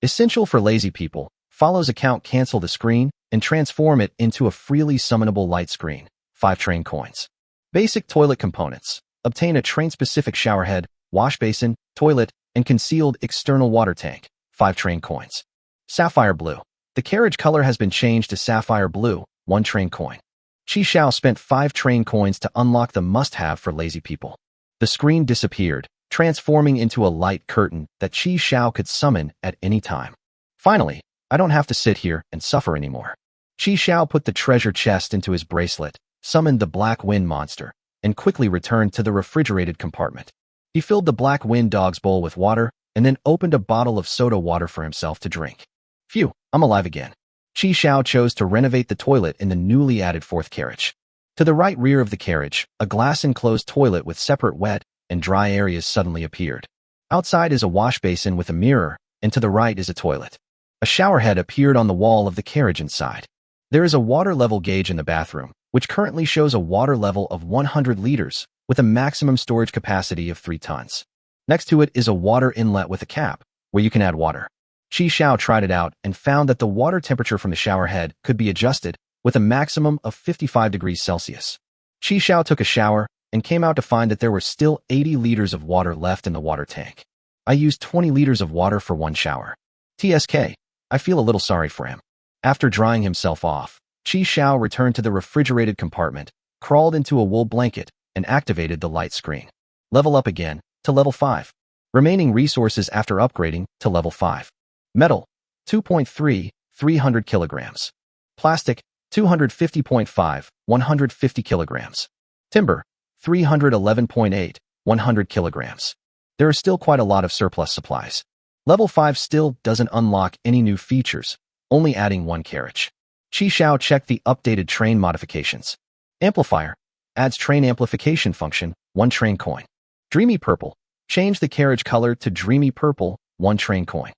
Essential for lazy people. Follows account cancel the screen and transform it into a freely summonable light screen. 5 train coins. Basic toilet components. Obtain a train-specific showerhead, wash basin, toilet, and concealed external water tank. 5 train coins. Sapphire blue. The carriage color has been changed to sapphire blue. 1 train coin. Qi Xiao spent 5 train coins to unlock the must-have for lazy people. The screen disappeared, transforming into a light curtain that Qi Xiao could summon at any time. Finally, I don't have to sit here and suffer anymore. Qi Xiao put the treasure chest into his bracelet, summoned the black wind monster, and quickly returned to the refrigerated compartment. He filled the black wind dog's bowl with water and then opened a bottle of soda water for himself to drink. Phew, I'm alive again. Qi Xiao chose to renovate the toilet in the newly added 4th carriage. To the right rear of the carriage, a glass-enclosed toilet with separate wet and dry areas suddenly appeared. Outside is a wash basin with a mirror, and to the right is a toilet. A showerhead appeared on the wall of the carriage inside. There is a water level gauge in the bathroom, which currently shows a water level of 100 liters, with a maximum storage capacity of 3 tons. Next to it is a water inlet with a cap, where you can add water. Qi Xiao tried it out and found that the water temperature from the showerhead could be adjusted with a maximum of 55 degrees Celsius. Qi Xiao took a shower and came out to find that there were still 80 liters of water left in the water tank. I used 20 liters of water for 1 shower. TSK. I feel a little sorry for him. After drying himself off, Qi Xiao returned to the refrigerated compartment, crawled into a wool blanket, and activated the light screen. Level up again, to level 5. Remaining resources after upgrading to level 5. Metal, 2.3, 300 kilograms. Plastic, 250.5, 150 kilograms. Timber, 311.8, 100 kilograms. There are still quite a lot of surplus supplies. Level 5 still doesn't unlock any new features, only adding 1 carriage. Qi Xiao checked the updated train modifications. Amplifier, adds train amplification function, 1 train coin. Dreamy purple, change the carriage color to dreamy purple, 1 train coin.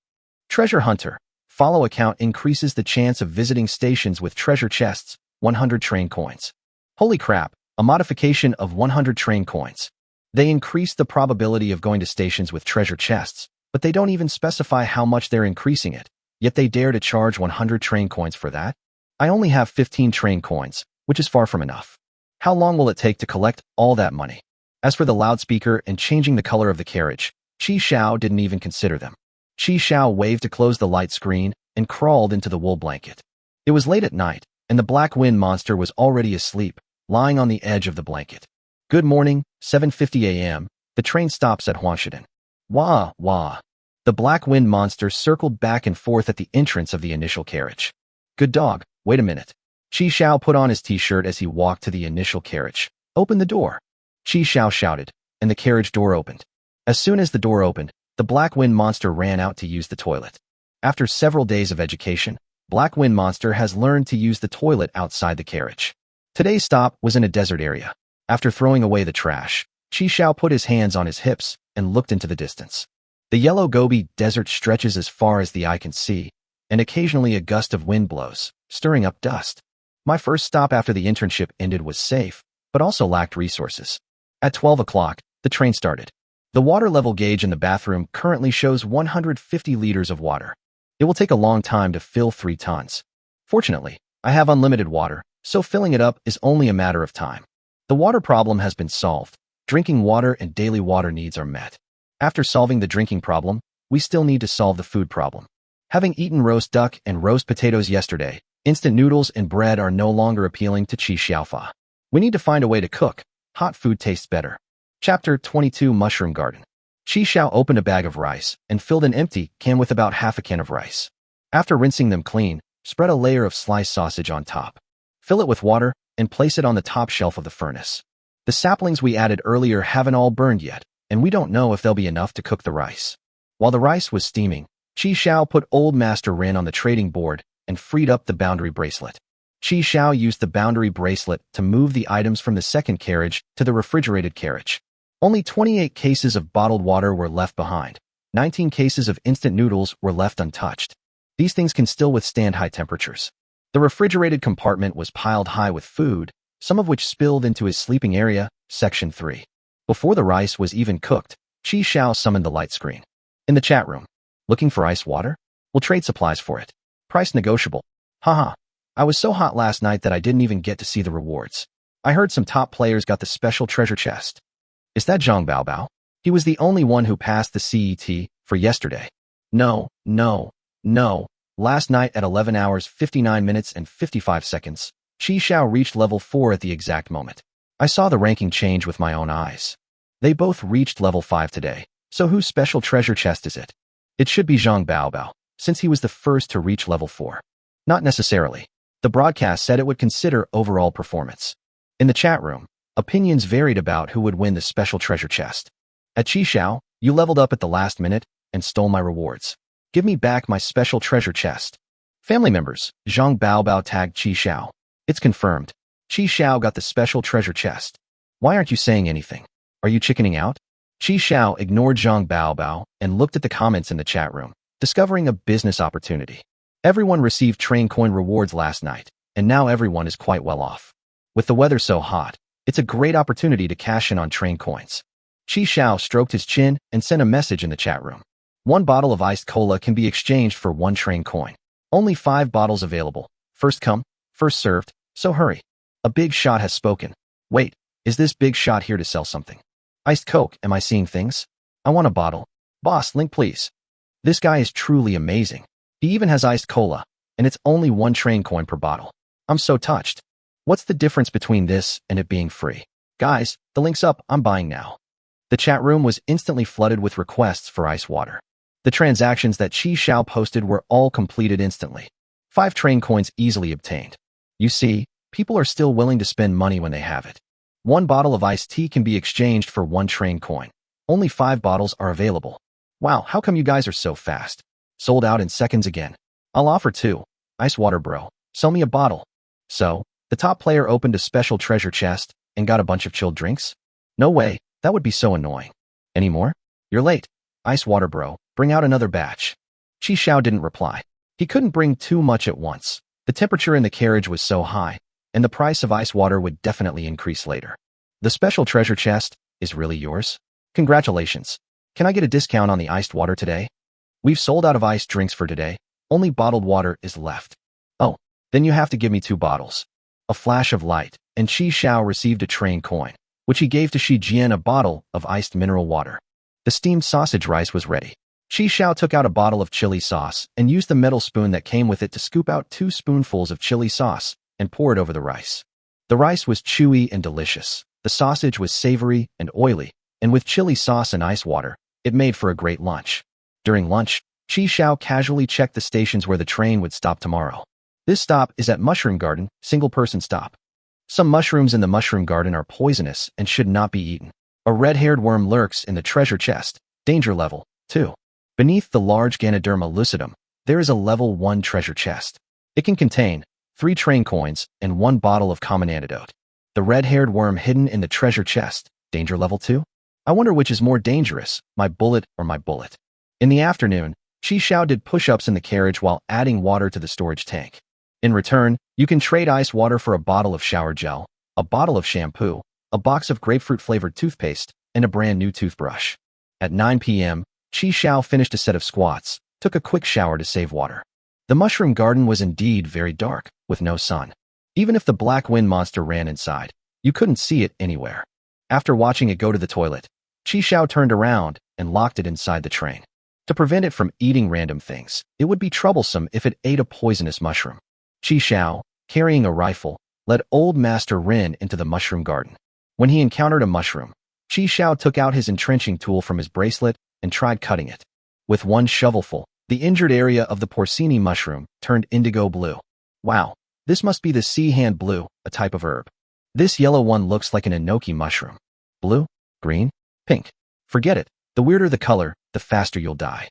Treasure hunter, follow account increases the chance of visiting stations with treasure chests, 100 train coins. Holy crap, a modification of 100 train coins. They increase the probability of going to stations with treasure chests, but they don't even specify how much they're increasing it, yet they dare to charge 100 train coins for that? I only have 15 train coins, which is far from enough. How long will it take to collect all that money? As for the loudspeaker and changing the color of the carriage, Qi Xiao didn't even consider them. Qi Xiao waved to close the light screen and crawled into the wool blanket. It was late at night, and the black wind monster was already asleep, lying on the edge of the blanket. Good morning, 7:50 a.m., the train stops at Huangshidan. Wah, wah. The black wind monster circled back and forth at the entrance of the initial carriage. Good dog, wait a minute. Qi Xiao put on his t-shirt as he walked to the initial carriage. Open the door. Qi Xiao shouted, and the carriage door opened. As soon as the door opened, the black wind monster ran out to use the toilet. After several days of education, Black Wind Monster has learned to use the toilet outside the carriage. Today's stop was in a desert area. After throwing away the trash, Qi Xiao put his hands on his hips and looked into the distance. The yellow Gobi Desert stretches as far as the eye can see, and occasionally a gust of wind blows, stirring up dust. My first stop after the internship ended was safe, but also lacked resources. At 12 o'clock, the train started. The water level gauge in the bathroom currently shows 150 liters of water. It will take a long time to fill 3 tons. Fortunately, I have unlimited water, so filling it up is only a matter of time. The water problem has been solved. Drinking water and daily water needs are met. After solving the drinking problem, we still need to solve the food problem. Having eaten roast duck and roast potatoes yesterday, instant noodles and bread are no longer appealing to Qi Xiaofa. We need to find a way to cook. Hot food tastes better. Chapter 22 Mushroom Garden. Qi Xiao opened a bag of rice and filled an empty can with about half a can of rice. After rinsing them clean, spread a layer of sliced sausage on top. Fill it with water and place it on the top shelf of the furnace. The saplings we added earlier haven't all burned yet, and we don't know if they'll be enough to cook the rice. While the rice was steaming, Qi Xiao put Old Master Rin on the trading board and freed up the boundary bracelet. Qi Xiao used the boundary bracelet to move the items from the second carriage to the refrigerated carriage. Only 28 cases of bottled water were left behind. 19 cases of instant noodles were left untouched. These things can still withstand high temperatures. The refrigerated compartment was piled high with food, some of which spilled into his sleeping area, Section 3. Before the rice was even cooked, Qi Xiao summoned the light screen. In the chat room. Looking for ice water? We'll trade supplies for it. Price negotiable. Haha. I was so hot last night that I didn't even get to see the rewards. I heard some top players got the special treasure chest. Is that Zhang Baobao? He was the only one who passed the CET for yesterday. No. Last night at 11 hours 59 minutes and 55 seconds, Qi Xiao reached level 4 at the exact moment. I saw the ranking change with my own eyes. They both reached level 5 today, so whose special treasure chest is it? It should be Zhang Baobao, since he was the first to reach level 4. Not necessarily. The broadcast said it would consider overall performance. In the chat room, opinions varied about who would win the special treasure chest. At Qi Xiao, you leveled up at the last minute and stole my rewards. Give me back my special treasure chest. Family members, Zhang Baobao tagged Qi Xiao. It's confirmed. Qi Xiao got the special treasure chest. Why aren't you saying anything? Are you chickening out? Qi Xiao ignored Zhang Baobao and looked at the comments in the chat room, discovering a business opportunity. Everyone received train coin rewards last night, and now everyone is quite well off. With the weather so hot, it's a great opportunity to cash in on train coins. Qi Xiao stroked his chin and sent a message in the chat room. 1 bottle of iced cola can be exchanged for 1 train coin. Only 5 bottles available. First come, first served, so hurry. A big shot has spoken. Wait, is this big shot here to sell something? Iced Coke, am I seeing things? I want a bottle. Boss, link please. This guy is truly amazing. He even has iced cola, and it's only 1 train coin per bottle. I'm so touched. What's the difference between this and it being free? Guys, the link's up, I'm buying now. The chat room was instantly flooded with requests for ice water. The transactions that Qi Xiao posted were all completed instantly. 5 train coins easily obtained. You see, people are still willing to spend money when they have it. 1 bottle of iced tea can be exchanged for 1 train coin. Only 5 bottles are available. Wow, how come you guys are so fast? Sold out in seconds again. I'll offer 2. Ice water bro. Sell me a bottle. So, the top player opened a special treasure chest and got a bunch of chilled drinks? No way, that would be so annoying. Any more? You're late. Ice water bro, bring out another batch. Qi Xiao didn't reply. He couldn't bring too much at once. The temperature in the carriage was so high, and the price of ice water would definitely increase later. The special treasure chest is really yours? Congratulations. Can I get a discount on the iced water today? We've sold out of iced drinks for today. Only bottled water is left. Oh, then you have to give me 2 bottles. A flash of light, and Qi Xiao received a train coin, which he gave to Shi Jian a bottle of iced mineral water. The steamed sausage rice was ready. Qi Xiao took out a bottle of chili sauce and used the metal spoon that came with it to scoop out 2 spoonfuls of chili sauce and pour it over the rice. The rice was chewy and delicious. The sausage was savory and oily, and with chili sauce and ice water, it made for a great lunch. During lunch, Qi Xiao casually checked the stations where the train would stop tomorrow. This stop is at Mushroom Garden, single-person stop. Some mushrooms in the Mushroom Garden are poisonous and should not be eaten. A red-haired worm lurks in the treasure chest, danger level 2. Beneath the large Ganoderma lucidum, there is a level 1 treasure chest. It can contain 3 train coins and 1 bottle of common antidote. The red-haired worm hidden in the treasure chest, danger level 2? I wonder which is more dangerous, my bullet or my bullet. In the afternoon, Qi Xiao did push-ups in the carriage while adding water to the storage tank. In return, you can trade ice water for a bottle of shower gel, a bottle of shampoo, a box of grapefruit-flavored toothpaste, and a brand new toothbrush. At 9 p.m., Qi Xiao finished a set of squats, took a quick shower to save water. The Mushroom Garden was indeed very dark, with no sun. Even if the black wind monster ran inside, you couldn't see it anywhere. After watching it go to the toilet, Qi Xiao turned around and locked it inside the train. To prevent it from eating random things, it would be troublesome if it ate a poisonous mushroom. Qi Xiao, carrying a rifle, led Old Master Ren into the Mushroom Garden. When he encountered a mushroom, Qi Xiao took out his entrenching tool from his bracelet and tried cutting it. With one shovelful, the injured area of the porcini mushroom turned indigo blue. Wow, this must be the sea hand blue, a type of herb. This yellow one looks like an enoki mushroom. Blue, green, pink. Forget it, the weirder the color, the faster you'll die.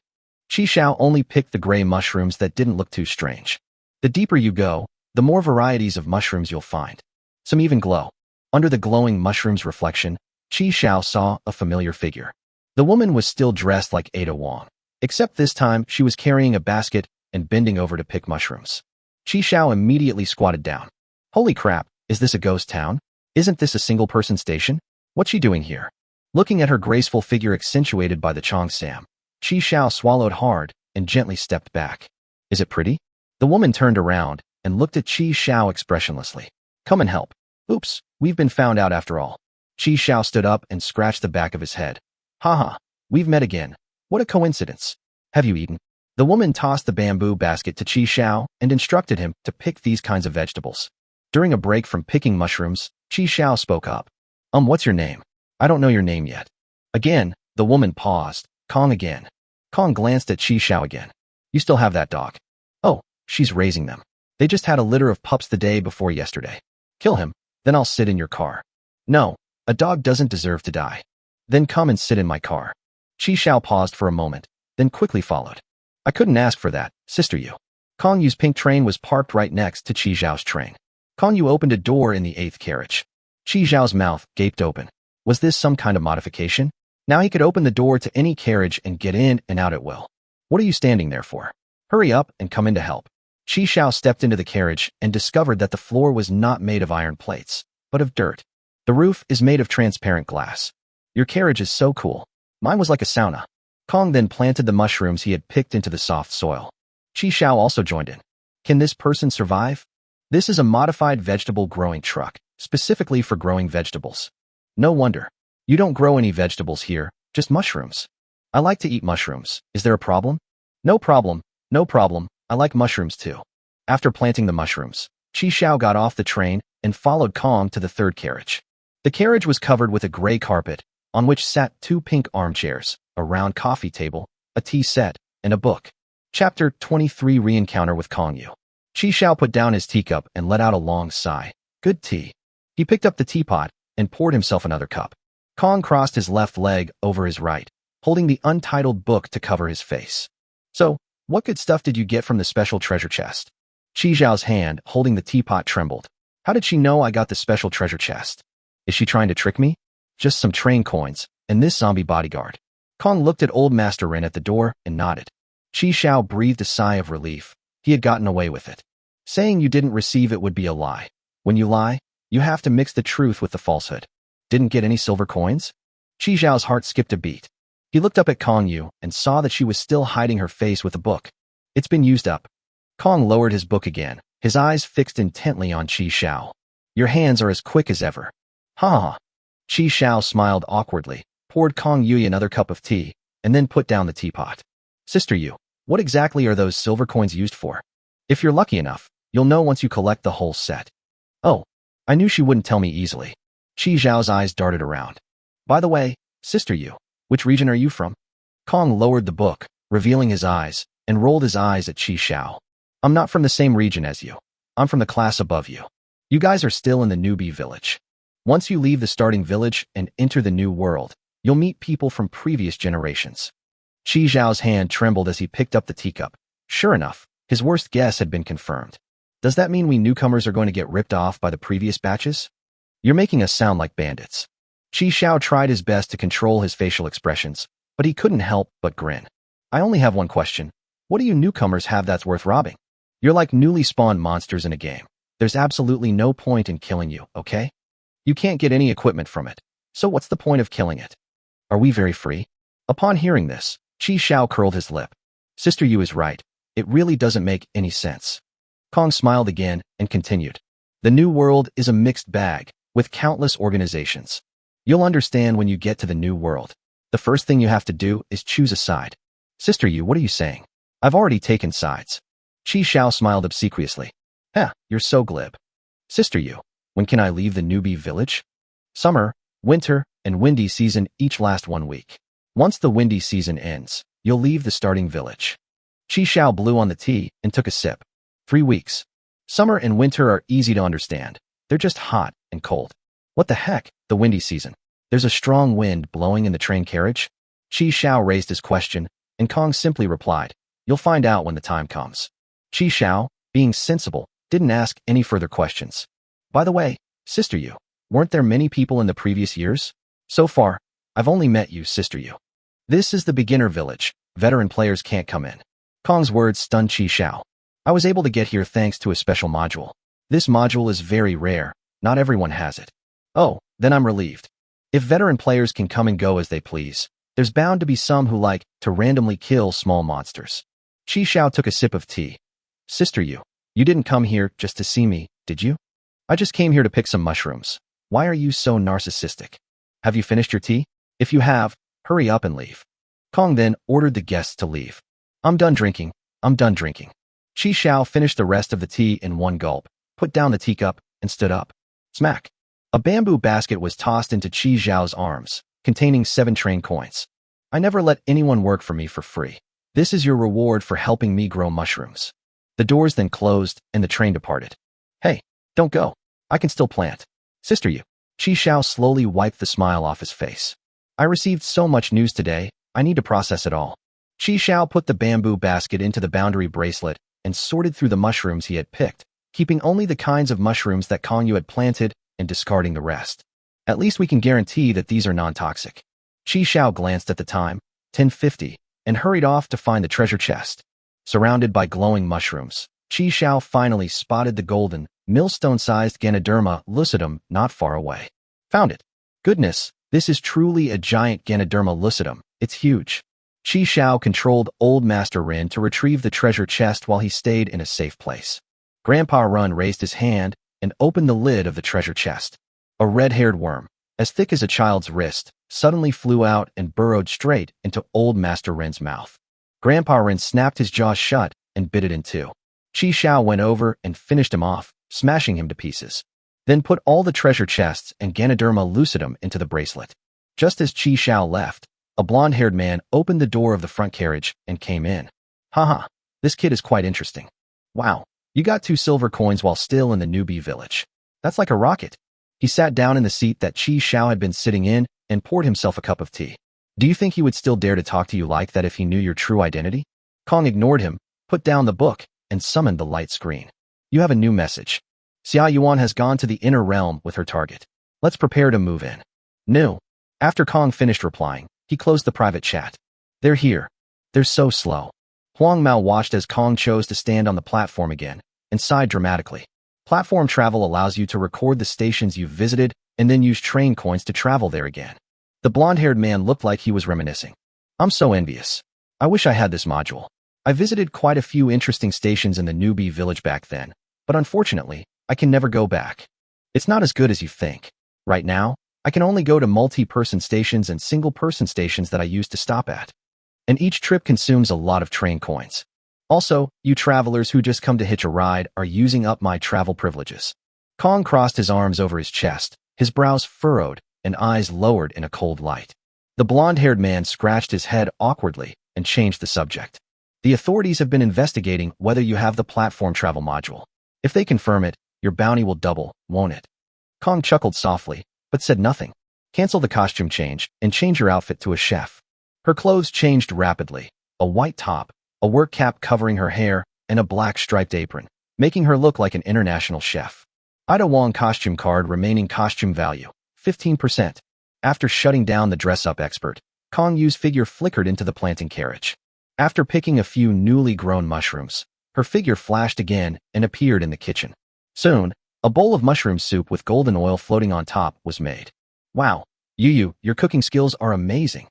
Qi Xiao only picked the gray mushrooms that didn't look too strange. The deeper you go, the more varieties of mushrooms you'll find. Some even glow. Under the glowing mushroom's reflection, Qi Xiao saw a familiar figure. The woman was still dressed like Ada Wong, except this time she was carrying a basket and bending over to pick mushrooms. Qi Xiao immediately squatted down. Holy crap, is this a ghost town? Isn't this a single-person station? What's she doing here? Looking at her graceful figure accentuated by the Cheongsam, Qi Xiao swallowed hard and gently stepped back. Is it pretty? The woman turned around and looked at Qi Xiao expressionlessly. Come and help. Oops, we've been found out after all. Qi Xiao stood up and scratched the back of his head. Haha, we've met again. What a coincidence. Have you eaten? The woman tossed the bamboo basket to Qi Xiao and instructed him to pick these kinds of vegetables. During a break from picking mushrooms, Qi Xiao spoke up. What's your name? I don't know your name yet. Again, the woman paused. Kong again. Kong glanced at Qi Xiao again. You still have that dog? Oh, she's raising them. They just had a litter of pups the day before yesterday. Kill him, then I'll sit in your car. No, a dog doesn't deserve to die. Then come and sit in my car. Qi Xiao paused for a moment, then quickly followed. I couldn't ask for that, Sister Yu. Kong Yu's pink train was parked right next to Qi Xiao's train. Kong Yu opened a door in the 8th carriage. Qi Xiao's mouth gaped open. Was this some kind of modification? Now he could open the door to any carriage and get in and out at will. What are you standing there for? Hurry up and come in to help. Qi Xiao stepped into the carriage and discovered that the floor was not made of iron plates, but of dirt. The roof is made of transparent glass. Your carriage is so cool. Mine was like a sauna. Kong then planted the mushrooms he had picked into the soft soil. Qi Xiao also joined in. Can this person survive? This is a modified vegetable growing truck, specifically for growing vegetables. No wonder. You don't grow any vegetables here, just mushrooms. I like to eat mushrooms. Is there a problem? No problem. No problem. I like mushrooms too. After planting the mushrooms, Qi Xiao got off the train and followed Kong to the 3rd carriage. The carriage was covered with a gray carpet, on which sat 2 pink armchairs, a round coffee table, a tea set, and a book. Chapter 23 Re-encounter with Kong Yu. Qi Xiao put down his teacup and let out a long sigh. Good tea. He picked up the teapot and poured himself another cup. Kong crossed his left leg over his right, holding the untitled book to cover his face. So, what good stuff did you get from the special treasure chest? Qi Xiao's hand holding the teapot trembled. How did she know I got the special treasure chest? Is she trying to trick me? Just some train coins, and this zombie bodyguard. Kong looked at old Master Rin at the door and nodded. Qi Xiao breathed a sigh of relief. He had gotten away with it. Saying you didn't receive it would be a lie. When you lie, you have to mix the truth with the falsehood. Didn't get any silver coins? Qi Xiao's heart skipped a beat. He looked up at Kong Yu and saw that she was still hiding her face with a book. It's been used up. Kong lowered his book again, his eyes fixed intently on Qi Xiao. Your hands are as quick as ever. Ha ha. Qi Xiao smiled awkwardly, poured Kong Yu another cup of tea, and then put down the teapot. Sister Yu, what exactly are those silver coins used for? If you're lucky enough, you'll know once you collect the whole set. Oh, I knew she wouldn't tell me easily. Qi Xiao's eyes darted around. By the way, Sister Yu, which region are you from? Kong lowered the book, revealing his eyes, and rolled his eyes at Qi Xiao. I'm not from the same region as you. I'm from the class above you. You guys are still in the newbie village. Once you leave the starting village and enter the new world, you'll meet people from previous generations. Qi Xiao's hand trembled as he picked up the teacup. Sure enough, his worst guess had been confirmed. Does that mean we newcomers are going to get ripped off by the previous batches? You're making us sound like bandits. Qi Xiao tried his best to control his facial expressions, but he couldn't help but grin. I only have one question. What do you newcomers have that's worth robbing? You're like newly spawned monsters in a game. There's absolutely no point in killing you, okay? You can't get any equipment from it. So what's the point of killing it? Are we very free? Upon hearing this, Qi Xiao curled his lip. Sister Yu is right. It really doesn't make any sense. Kong smiled again and continued. The new world is a mixed bag, with countless organizations. You'll understand when you get to the new world. The first thing you have to do is choose a side. Sister Yu, what are you saying? I've already taken sides. Qi Xiao smiled obsequiously. You're so glib. Sister Yu, when can I leave the newbie village? Summer, winter, and windy season each last 1 week. Once the windy season ends, you'll leave the starting village. Qi Xiao blew on the tea and took a sip. 3 weeks. Summer and winter are easy to understand. They're just hot and cold. What the heck, the windy season? There's a strong wind blowing in the train carriage? Qi Xiao raised his question, and Kong simply replied, You'll find out when the time comes. Qi Xiao, being sensible, didn't ask any further questions. By the way, Sister Yu, weren't there many people in the previous years? So far, I've only met you, Sister Yu. This is the beginner village. Veteran players can't come in. Kong's words stunned Qi Xiao. I was able to get here thanks to a special module. This module is very rare. Not everyone has it. Oh, then I'm relieved. If veteran players can come and go as they please, there's bound to be some who like to randomly kill small monsters. Qi Xiao took a sip of tea. Sister, you didn't come here just to see me, did you? I just came here to pick some mushrooms. Why are you so narcissistic? Have you finished your tea? If you have, hurry up and leave. Kong then ordered the guests to leave. I'm done drinking. I'm done drinking. Qi Xiao finished the rest of the tea in one gulp, put down the teacup, and stood up. Smack. A bamboo basket was tossed into Qi Xiao's arms, containing 7 train coins. I never let anyone work for me for free. This is your reward for helping me grow mushrooms. The doors then closed, and the train departed. Hey, don't go. I can still plant. Sister, Qi Xiao slowly wiped the smile off his face. I received so much news today, I need to process it all. Qi Xiao put the bamboo basket into the boundary bracelet and sorted through the mushrooms he had picked, keeping only the kinds of mushrooms that Kong Yu had planted and discarding the rest. At least we can guarantee that these are non-toxic. Qi Xiao glanced at the time, 10:50, and hurried off to find the treasure chest. Surrounded by glowing mushrooms, Qi Xiao finally spotted the golden, millstone-sized Ganoderma lucidum not far away. Found it. Goodness, this is truly a giant Ganoderma lucidum. It's huge. Qi Xiao controlled Old Master Rin to retrieve the treasure chest while he stayed in a safe place. Grandpa Run raised his hand and opened the lid of the treasure chest. A red-haired worm, as thick as a child's wrist, suddenly flew out and burrowed straight into Old Master Rin's mouth. Grandpa Rin snapped his jaws shut and bit it in two. Qi Xiao went over and finished him off, smashing him to pieces. Then put all the treasure chests and Ganoderma lucidum into the bracelet. Just as Qi Xiao left, a blonde-haired man opened the door of the front carriage and came in. Haha, this kid is quite interesting. Wow, you got 2 silver coins while still in the newbie village. That's like a rocket. He sat down in the seat that Qi Xiao had been sitting in and poured himself a cup of tea. Do you think he would still dare to talk to you like that if he knew your true identity? Kong ignored him, put down the book, and summoned the light screen. You have a new message. Xia Yuan has gone to the inner realm with her target. Let's prepare to move in. No. After Kong finished replying, he closed the private chat. They're here. They're so slow. Huang Mao watched as Kong chose to stand on the platform again and sighed dramatically. Platform travel allows you to record the stations you've visited and then use train coins to travel there again. The blonde-haired man looked like he was reminiscing. I'm so envious. I wish I had this module. I visited quite a few interesting stations in the newbie village back then, but unfortunately, I can never go back. It's not as good as you think. Right now, I can only go to multi-person stations and single-person stations that I used to stop at. And each trip consumes a lot of train coins. Also, you travelers who just come to hitch a ride are using up my travel privileges. Kong crossed his arms over his chest, his brows furrowed, and eyes lowered in a cold light. The blonde-haired man scratched his head awkwardly and changed the subject. The authorities have been investigating whether you have the platform travel module. If they confirm it, your bounty will double, won't it? Kong chuckled softly, but said nothing. Cancel the costume change and change your outfit to a chef. Her clothes changed rapidly. A white top, a work cap covering her hair, and a black striped apron, making her look like an international chef. Ida Wong costume card remaining costume value, 15%. After shutting down the dress-up expert, Kong Yu's figure flickered into the planting carriage. After picking a few newly grown mushrooms, her figure flashed again and appeared in the kitchen. Soon, a bowl of mushroom soup with golden oil floating on top was made. Wow, Yu, your cooking skills are amazing.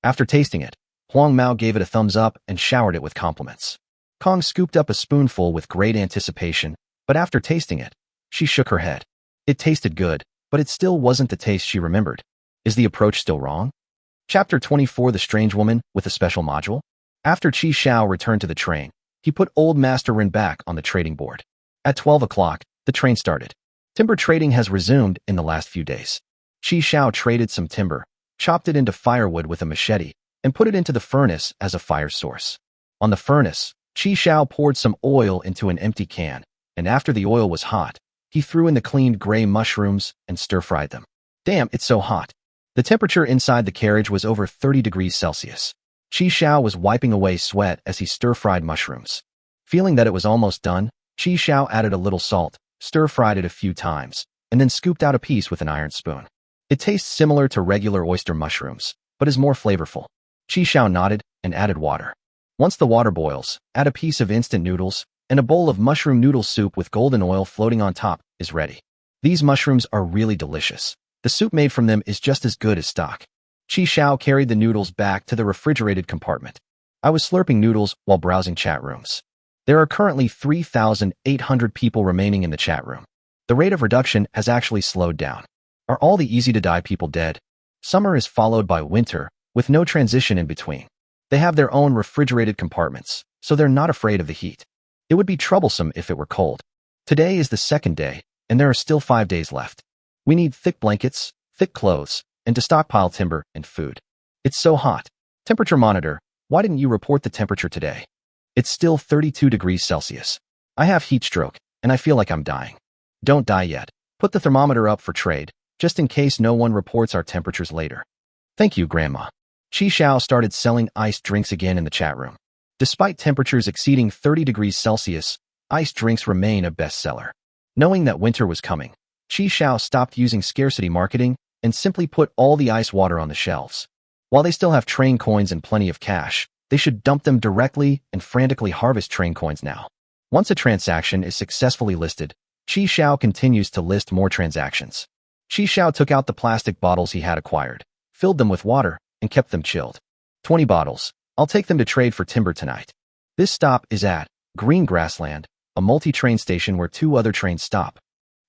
After tasting it, Huang Mao gave it a thumbs up and showered it with compliments. Kong scooped up a spoonful with great anticipation, but after tasting it, she shook her head. It tasted good, but it still wasn't the taste she remembered. Is the approach still wrong? Chapter 24: The Strange Woman with a Special Module. After Qi Xiao returned to the train, he put Old Master Rin back on the trading board. At 12 o'clock, the train started. Timber trading has resumed in the last few days. Qi Xiao traded some timber, chopped it into firewood with a machete, and put it into the furnace as a fire source. On the furnace, Qi Xiao poured some oil into an empty can, and after the oil was hot, he threw in the cleaned gray mushrooms and stir-fried them. Damn, it's so hot. The temperature inside the carriage was over 30 degrees Celsius. Qi Xiao was wiping away sweat as he stir-fried mushrooms. Feeling that it was almost done, Qi Xiao added a little salt, stir-fried it a few times, and then scooped out a piece with an iron spoon. It tastes similar to regular oyster mushrooms, but is more flavorful. Qi Xiao nodded and added water. Once the water boils, add a piece of instant noodles, and a bowl of mushroom noodle soup with golden oil floating on top is ready. These mushrooms are really delicious. The soup made from them is just as good as stock. Qi Xiao carried the noodles back to the refrigerated compartment. I was slurping noodles while browsing chat rooms. There are currently 3,800 people remaining in the chat room. The rate of reduction has actually slowed down. Are all the easy-to-die people dead? Summer is followed by winter, with no transition in between. They have their own refrigerated compartments, so they're not afraid of the heat. It would be troublesome if it were cold. Today is the second day, and there are still 5 days left. We need thick blankets, thick clothes, and to stockpile timber and food. It's so hot. Temperature monitor, why didn't you report the temperature today? It's still 32 degrees Celsius. I have heat stroke, and I feel like I'm dying. Don't die yet. Put the thermometer up for trade, just in case no one reports our temperatures later. Thank you, Grandma. Chi Xiao started selling iced drinks again in the chat room. Despite temperatures exceeding 30 degrees Celsius, iced drinks remain a bestseller. Knowing that winter was coming, Chi Xiao stopped using scarcity marketing and simply put all the ice water on the shelves. While they still have train coins and plenty of cash, they should dump them directly and frantically harvest train coins now. Once a transaction is successfully listed, Chi Xiao continues to list more transactions. Chi Xiao took out the plastic bottles he had acquired, filled them with water, and kept them chilled. 20 bottles. I'll take them to trade for timber tonight. This stop is at Green Grassland, a multi-train station where 2 other trains stop.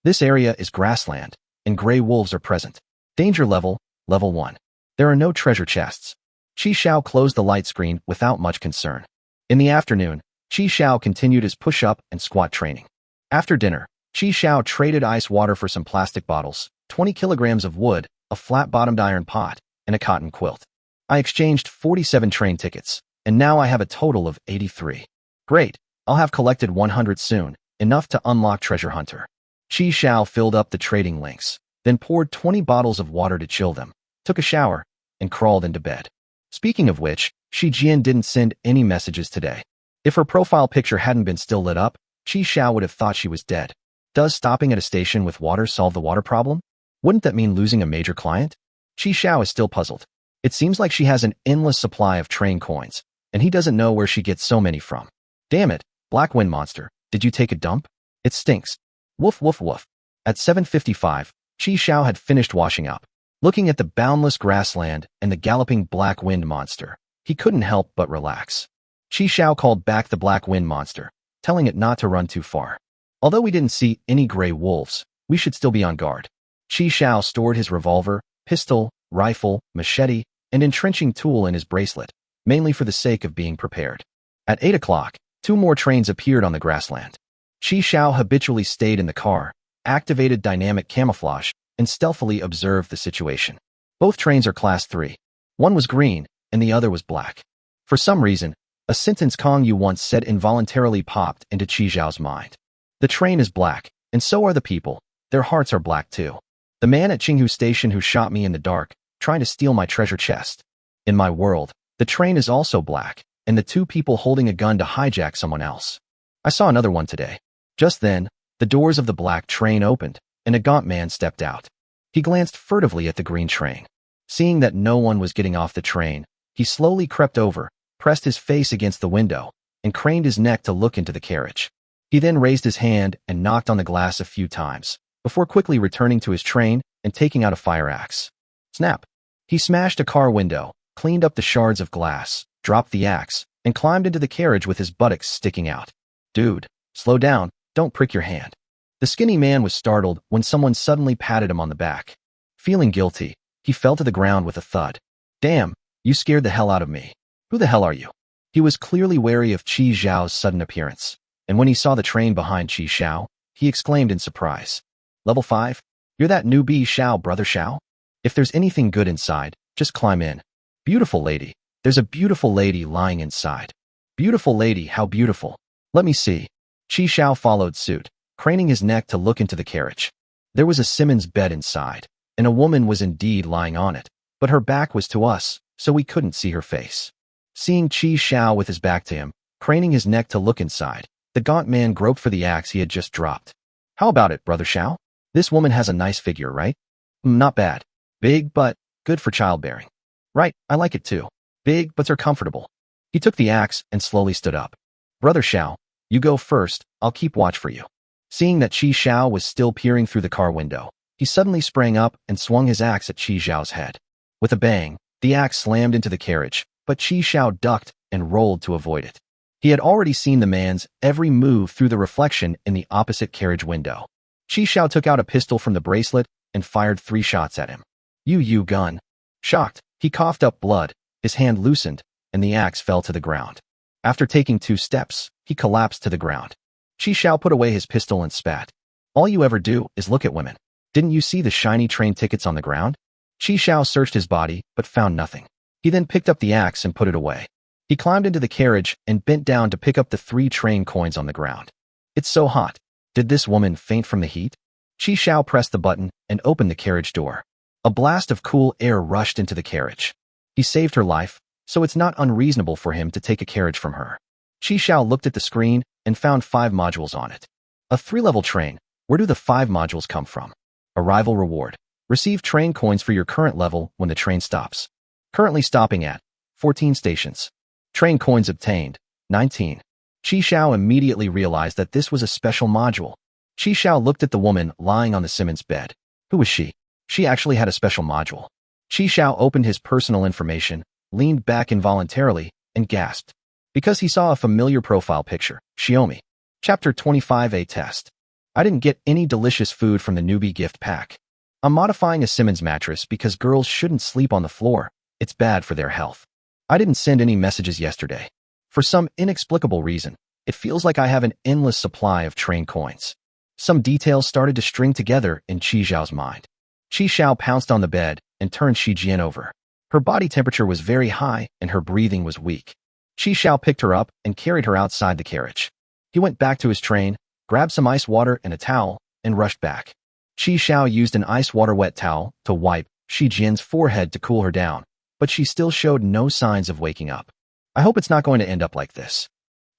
This area is grassland, and gray wolves are present. Danger level, level 1. There are no treasure chests. Chi Xiao closed the light screen without much concern. In the afternoon, Chi Xiao continued his push-up and squat training. After dinner, Chi Xiao traded ice water for some plastic bottles, 20 kilograms of wood, a flat-bottomed iron pot, and a cotton quilt. I exchanged 47 train tickets, and now I have a total of 83. Great, I'll have collected 100 soon, enough to unlock Treasure Hunter. Chi Xiao filled up the trading links, then poured 20 bottles of water to chill them, took a shower, and crawled into bed. Speaking of which, Shi Jian didn't send any messages today. If her profile picture hadn't been still lit up, Chi Xiao would have thought she was dead. Does stopping at a station with water solve the water problem? Wouldn't that mean losing a major client? Chi Xiao is still puzzled. It seems like she has an endless supply of train coins, and he doesn't know where she gets so many from. Damn it, Black Wind Monster, did you take a dump? It stinks. Woof woof woof. At 7:55, Chi Xiao had finished washing up. Looking at the boundless grassland and the galloping Black Wind Monster, he couldn't help but relax. Chi Xiao called back the Black Wind Monster, telling it not to run too far. Although we didn't see any gray wolves, we should still be on guard. Chi Xiao stored his revolver, pistol, rifle, machete, and entrenching tool in his bracelet, mainly for the sake of being prepared. At 8 o'clock, 2 more trains appeared on the grassland. Chi Xiao habitually stayed in the car, activated dynamic camouflage, and stealthily observed the situation. Both trains are Class 3. One was green, and the other was black. For some reason, a sentence Kong Yu once said involuntarily popped into Chi Xiao's mind. The train is black, and so are the people. Their hearts are black too. The man at Qinghu Station who shot me in the dark, trying to steal my treasure chest. In my world, the train is also black, and the 2 people holding a gun to hijack someone else. I saw another one today. Just then, the doors of the black train opened, and a gaunt man stepped out. He glanced furtively at the green train. Seeing that no one was getting off the train, he slowly crept over, pressed his face against the window, and craned his neck to look into the carriage. He then raised his hand and knocked on the glass a few times, before quickly returning to his train and taking out a fire axe. Snap! He smashed a car window, cleaned up the shards of glass, dropped the axe, and climbed into the carriage with his buttocks sticking out. Dude, slow down, don't prick your hand. The skinny man was startled when someone suddenly patted him on the back. Feeling guilty, he fell to the ground with a thud. Damn, you scared the hell out of me. Who the hell are you? He was clearly wary of Chi Xiao's sudden appearance, and when he saw the train behind Chi Xiao, he exclaimed in surprise. Level 5? You're that newbie Xiao, brother Xiao? If there's anything good inside, just climb in. Beautiful lady. There's a beautiful lady lying inside. Beautiful lady, how beautiful. Let me see. Chi Xiao followed suit, craning his neck to look into the carriage. There was a Simmons bed inside, and a woman was indeed lying on it, but her back was to us, so we couldn't see her face. Seeing Chi Xiao with his back to him, craning his neck to look inside, the gaunt man groped for the axe he had just dropped. How about it, brother Xiao? This woman has a nice figure, right? Not bad. Big, but good for childbearing. Right, I like it too. Big, but are comfortable. He took the axe and slowly stood up. Brother Xiao, you go first, I'll keep watch for you. Seeing that Chi Xiao was still peering through the car window, he suddenly sprang up and swung his axe at Chi Xiao's head. With a bang, the axe slammed into the carriage, but Chi Xiao ducked and rolled to avoid it. He had already seen the man's every move through the reflection in the opposite carriage window. Qi Xiao took out a pistol from the bracelet and fired 3 shots at him. You gun. Shocked, he coughed up blood, his hand loosened, and the axe fell to the ground. After taking 2 steps, he collapsed to the ground. Qi Xiao put away his pistol and spat. All you ever do is look at women. Didn't you see the shiny train tickets on the ground? Qi Xiao searched his body, but found nothing. He then picked up the axe and put it away. He climbed into the carriage and bent down to pick up the 3 train coins on the ground. It's so hot. Did this woman faint from the heat? Qi Xiao pressed the button and opened the carriage door. A blast of cool air rushed into the carriage. He saved her life, so it's not unreasonable for him to take a carriage from her. Qi Xiao looked at the screen and found 5 modules on it. A 3-level train. Where do the 5 modules come from? Arrival reward. Receive train coins for your current level when the train stops. Currently stopping at 14 stations. Train coins obtained, 19. Qi Xiao immediately realized that this was a special module. Qi Xiao looked at the woman lying on the Simmons bed. Who was she? She actually had a special module. Qi Xiao opened his personal information, leaned back involuntarily, and gasped. Because he saw a familiar profile picture. Xiaomi. Chapter 25A Test. I didn't get any delicious food from the newbie gift pack. I'm modifying a Simmons mattress because girls shouldn't sleep on the floor. It's bad for their health. I didn't send any messages yesterday. For some inexplicable reason, it feels like I have an endless supply of train coins. Some details started to string together in Qi Xiao's mind. Qi Xiao pounced on the bed and turned Shi Jian over. Her body temperature was very high and her breathing was weak. Qi Xiao picked her up and carried her outside the carriage. He went back to his train, grabbed some ice water and a towel, and rushed back. Qi Xiao used an ice water wet towel to wipe Shi Jian's forehead to cool her down, but she still showed no signs of waking up. I hope it's not going to end up like this.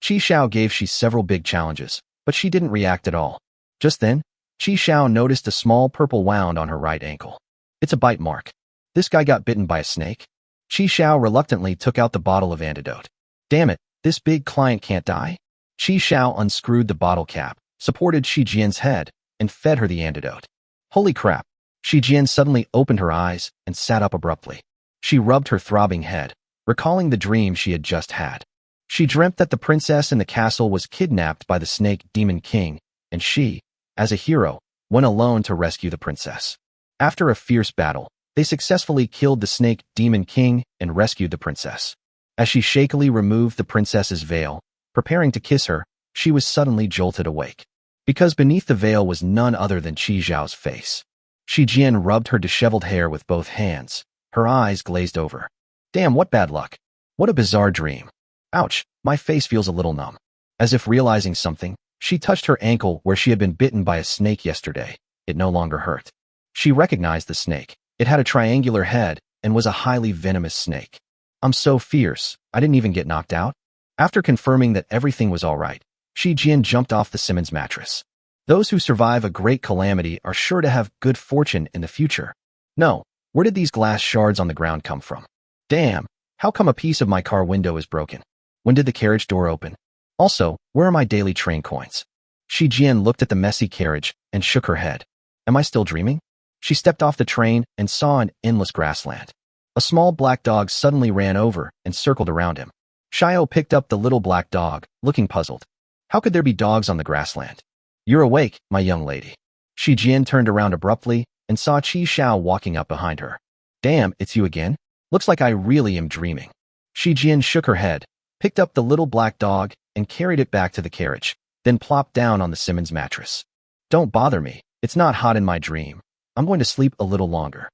Qi Xiao gave Shi several big challenges, but she didn't react at all. Just then, Qi Xiao noticed a small purple wound on her right ankle. It's a bite mark. This guy got bitten by a snake. Qi Xiao reluctantly took out the bottle of antidote. Damn it, this big client can't die? Qi Xiao unscrewed the bottle cap, supported Shi Jian's head, and fed her the antidote. Holy crap! Shi Jian suddenly opened her eyes and sat up abruptly. She rubbed her throbbing head, recalling the dream she had just had. She dreamt that the princess in the castle was kidnapped by the snake demon king, and she, as a hero, went alone to rescue the princess. After a fierce battle, they successfully killed the snake demon king and rescued the princess. As she shakily removed the princess's veil, preparing to kiss her, she was suddenly jolted awake. Because beneath the veil was none other than Qi Xiao's face. Shi Jian rubbed her disheveled hair with both hands. Her eyes glazed over. Damn, what bad luck. What a bizarre dream. Ouch, my face feels a little numb. As if realizing something, she touched her ankle where she had been bitten by a snake yesterday. It no longer hurt. She recognized the snake. It had a triangular head and was a highly venomous snake. I'm so fierce, I didn't even get knocked out. After confirming that everything was all right, Shi Jian jumped off the Simmons mattress. Those who survive a great calamity are sure to have good fortune in the future. No, where did these glass shards on the ground come from? Damn, how come a piece of my car window is broken? When did the carriage door open? Also, where are my daily train coins? Shi Jian looked at the messy carriage and shook her head. Am I still dreaming? She stepped off the train and saw an endless grassland. A small black dog suddenly ran over and circled around him. Xiao picked up the little black dog, looking puzzled. How could there be dogs on the grassland? You're awake, my young lady. Shi Jian turned around abruptly and saw Qi Xiao walking up behind her. Damn, it's you again? Looks like I really am dreaming. Shi Jian shook her head, picked up the little black dog, and carried it back to the carriage, then plopped down on the Simmons mattress. Don't bother me. It's not hot in my dream. I'm going to sleep a little longer.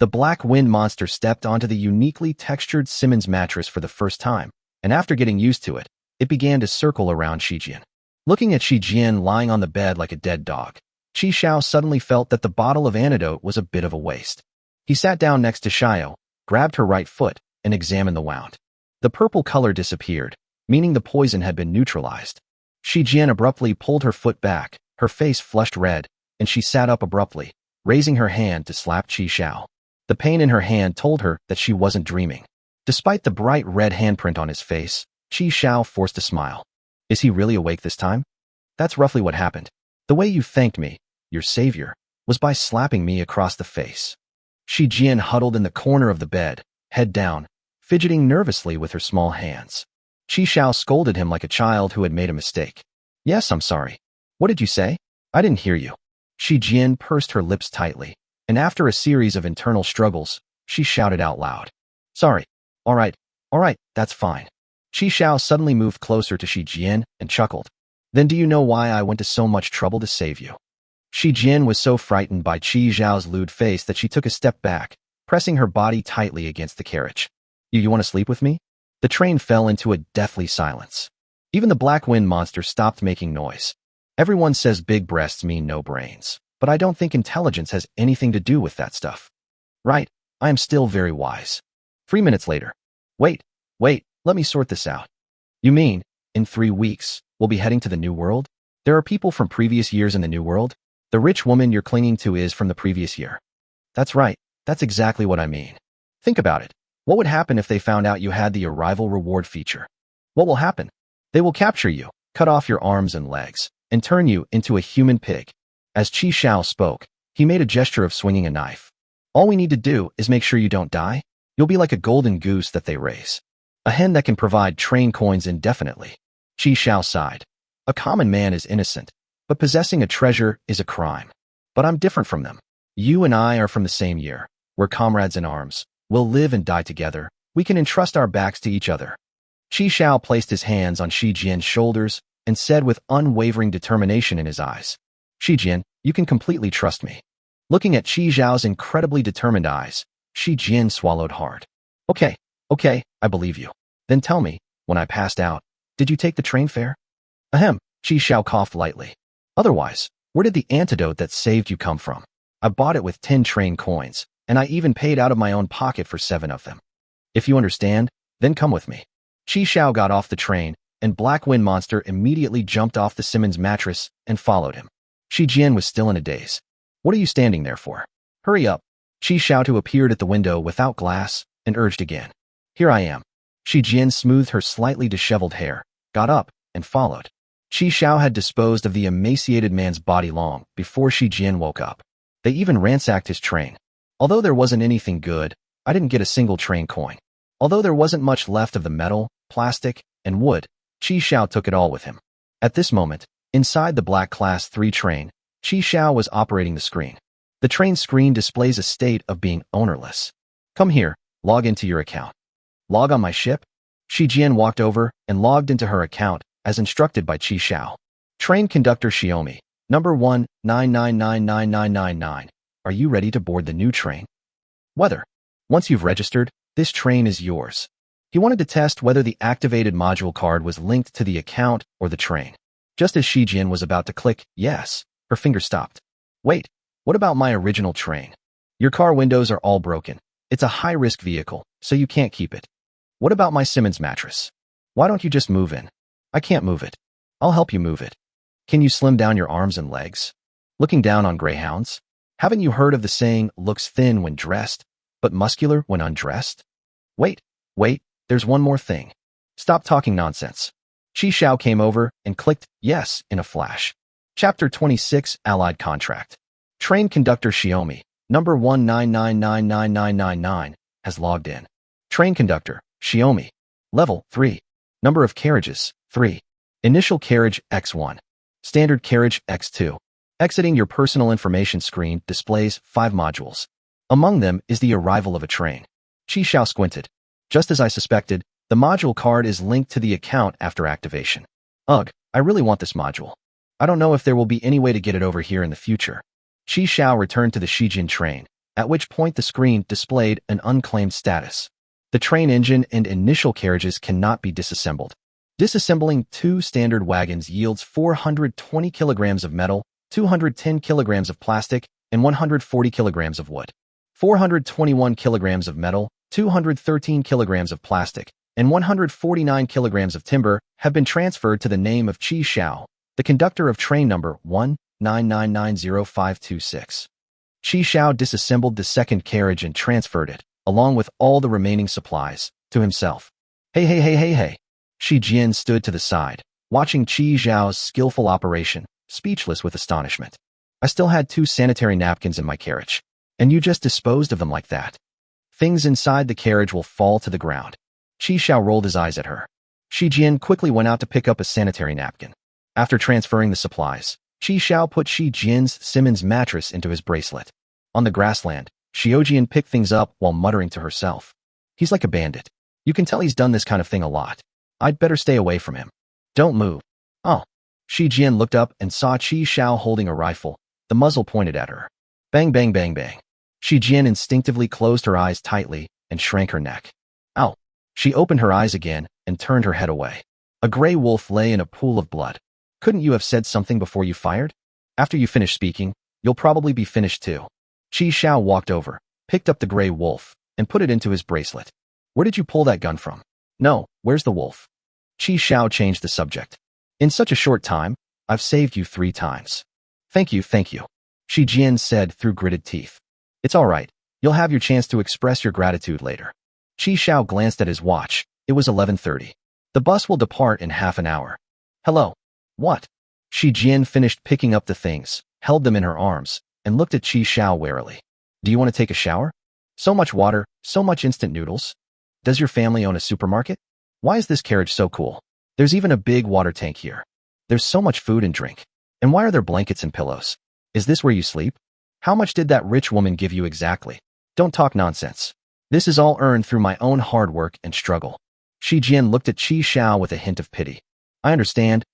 The black wind monster stepped onto the uniquely textured Simmons mattress for the first time, and after getting used to it, it began to circle around Shi Jian. Looking at Shi Jian lying on the bed like a dead dog, Qi Xiao suddenly felt that the bottle of antidote was a bit of a waste. He sat down next to Xiao, grabbed her right foot, and examined the wound. The purple color disappeared, meaning the poison had been neutralized. Shi Jian abruptly pulled her foot back, her face flushed red, and she sat up abruptly, raising her hand to slap Qi Xiao. The pain in her hand told her that she wasn't dreaming. Despite the bright red handprint on his face, Qi Xiao forced a smile. Is he really awake this time? That's roughly what happened. The way you thanked me, your savior, was by slapping me across the face. Shi Jian huddled in the corner of the bed, head down, fidgeting nervously with her small hands. Qi Xiao scolded him like a child who had made a mistake. Yes, I'm sorry. What did you say? I didn't hear you. Shi Jian pursed her lips tightly, and after a series of internal struggles, she shouted out loud. Sorry. All right, that's fine. Qi Xiao suddenly moved closer to Shi Jian and chuckled. Then do you know why I went to so much trouble to save you? Shi Jian was so frightened by Qi Xiao's lewd face that she took a step back, pressing her body tightly against the carriage. You want to sleep with me? The train fell into a deathly silence. Even the black wind monster stopped making noise. Everyone says big breasts mean no brains, but I don't think intelligence has anything to do with that stuff. Right, I am still very wise. 3 minutes later. Wait, let me sort this out. You mean, in 3 weeks, we'll be heading to the new world? There are people from previous years in the new world? The rich woman you're clinging to is from the previous year. That's right, that's exactly what I mean. Think about it. What would happen if they found out you had the arrival reward feature? What will happen? They will capture you, cut off your arms and legs, and turn you into a human pig. As Qi Xiao spoke, he made a gesture of swinging a knife. All we need to do is make sure you don't die. You'll be like a golden goose that they raise. A hen that can provide train coins indefinitely. Qi Xiao sighed. A common man is innocent, but possessing a treasure is a crime. But I'm different from them. You and I are from the same year. We're comrades in arms. We'll live and die together. We can entrust our backs to each other. Qi Xiao placed his hands on Shi Jian's shoulders and said with unwavering determination in his eyes, Shi Jian, you can completely trust me. Looking at Qi Xiao's incredibly determined eyes, Shi Jian swallowed hard. Okay, I believe you. Then tell me, when I passed out, did you take the train fare? Ahem, Qi Xiao coughed lightly. Otherwise, where did the antidote that saved you come from? I bought it with 10 train coins, and I even paid out of my own pocket for 7 of them. If you understand, then come with me. Qi Xiao got off the train, and Black Wind Monster immediately jumped off the Simmons mattress and followed him. Shi Jian was still in a daze. What are you standing there for? Hurry up. Qi Xiao appeared at the window without glass and urged again. Here I am. Shi Jian smoothed her slightly disheveled hair, got up, and followed. Qi Xiao had disposed of the emaciated man's body long before Shi Jian woke up. They even ransacked his train. Although there wasn't anything good, I didn't get a single train coin. Although there wasn't much left of the metal, plastic, and wood, Qi Xiao took it all with him. At this moment, inside the black Class 3 train, Qi Xiao was operating the screen. The train screen displays a state of being ownerless. Come here, log into your account. Log on my ship? Shi Jian walked over and logged into her account as instructed by Qi Xiao. Train conductor Xiaomi, number 1999999. Are you ready to board the new train? Weather. Once you've registered, this train is yours. He wanted to test whether the activated module card was linked to the account or the train. Just as Shi Jian was about to click yes, her finger stopped. Wait, what about my original train? Your car windows are all broken. It's a high-risk vehicle, so you can't keep it. What about my Simmons mattress? Why don't you just move in? I can't move it. I'll help you move it. Can you slim down your arms and legs? Looking down on greyhounds? Haven't you heard of the saying, looks thin when dressed, but muscular when undressed? Wait, there's one more thing. Stop talking nonsense. Qi Xiao came over and clicked yes in a flash. Chapter 26, Allied Contract. Train conductor Xiaomi, number 1999999, has logged in. Train conductor, Xiaomi. Level 3. Number of carriages, 3. Initial carriage, X1. Standard carriage, X2. Exiting your personal information screen displays 5 modules. Among them is the arrival of a train. Qi Xiao squinted. Just as I suspected, the module card is linked to the account after activation. Ugh, I really want this module. I don't know if there will be any way to get it over here in the future. Qi Xiao returned to the Shijin train, at which point the screen displayed an unclaimed status. The train engine and initial carriages cannot be disassembled. Disassembling 2 standard wagons yields 420 kilograms of metal, 210 kilograms of plastic, and 140 kilograms of wood. 421 kilograms of metal, 213 kilograms of plastic, and 149 kilograms of timber have been transferred to the name of Qi Xiao, the conductor of train number 199905526. Qi Xiao disassembled the second carriage and transferred it, along with all the remaining supplies, to himself. Hey. Shi Jian stood to the side, watching Qi Xiao's skillful operation, speechless with astonishment. I still had 2 sanitary napkins in my carriage, and you just disposed of them like that. Things inside the carriage will fall to the ground. Qi Xiao rolled his eyes at her. Shi Jian quickly went out to pick up a sanitary napkin. After transferring the supplies, Qi Xiao put Shi Jian's Simmons mattress into his bracelet. On the grassland, Xiaojian picked things up while muttering to herself. He's like a bandit. You can tell he's done this kind of thing a lot. I'd better stay away from him. Don't move. Oh. Shi Jian looked up and saw Qi Xiao holding a rifle, the muzzle pointed at her. Bang bang bang bang. Shi Jian instinctively closed her eyes tightly and shrank her neck. Ow. She opened her eyes again and turned her head away. A gray wolf lay in a pool of blood. Couldn't you have said something before you fired? After you finish speaking, you'll probably be finished too. Qi Xiao walked over, picked up the gray wolf, and put it into his bracelet. Where did you pull that gun from? No, where's the wolf? Qi Xiao changed the subject. In such a short time, I've saved you 3 times. Thank you, thank you. Shi Jian said through gritted teeth. It's all right. You'll have your chance to express your gratitude later. Qi Xiao glanced at his watch. It was 11:30. The bus will depart in half an hour. Hello. What? Shi Jian finished picking up the things, held them in her arms, and looked at Qi Xiao warily. Do you want to take a shower? So much water, so much instant noodles. Does your family own a supermarket? Why is this carriage so cool? There's even a big water tank here. There's so much food and drink. And why are there blankets and pillows? Is this where you sleep? How much did that rich woman give you exactly? Don't talk nonsense. This is all earned through my own hard work and struggle. Shi Jian looked at Qi Xiao with a hint of pity. I understand.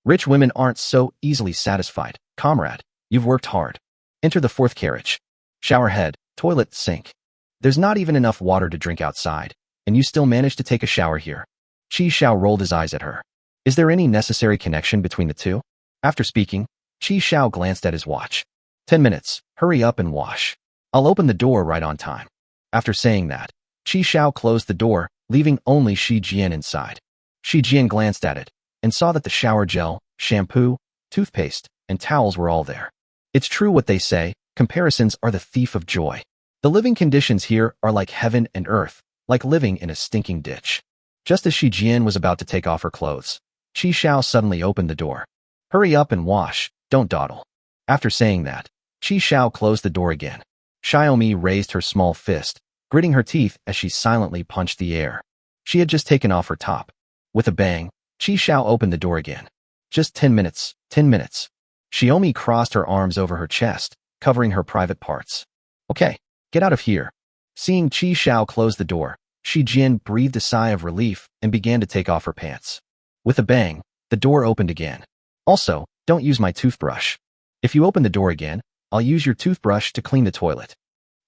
Rich women aren't so easily satisfied. Comrade, you've worked hard. Enter the 4th carriage. Shower head, toilet, sink. There's not even enough water to drink outside, and you still manage to take a shower here. Qi Xiao rolled his eyes at her. Is there any necessary connection between the two? After speaking, Qi Xiao glanced at his watch. 10 minutes, hurry up and wash. I'll open the door right on time. After saying that, Qi Xiao closed the door, leaving only Shi Jian inside. Shi Jian glanced at it and saw that the shower gel, shampoo, toothpaste, and towels were all there. It's true what they say, comparisons are the thief of joy. The living conditions here are like heaven and earth, like living in a stinking ditch. Just as Shi Jian was about to take off her clothes, Qi Xiao suddenly opened the door. Hurry up and wash, don't dawdle. After saying that, Qi Xiao closed the door again. Xiaomi raised her small fist, gritting her teeth as she silently punched the air. She had just taken off her top. With a bang, Qi Xiao opened the door again. Just 10 minutes, 10 minutes. Xiaomi crossed her arms over her chest, covering her private parts. Okay, get out of here. Seeing Qi Xiao close the door, Shi Jian breathed a sigh of relief and began to take off her pants. With a bang, the door opened again. Also, don't use my toothbrush. If you open the door again, I'll use your toothbrush to clean the toilet.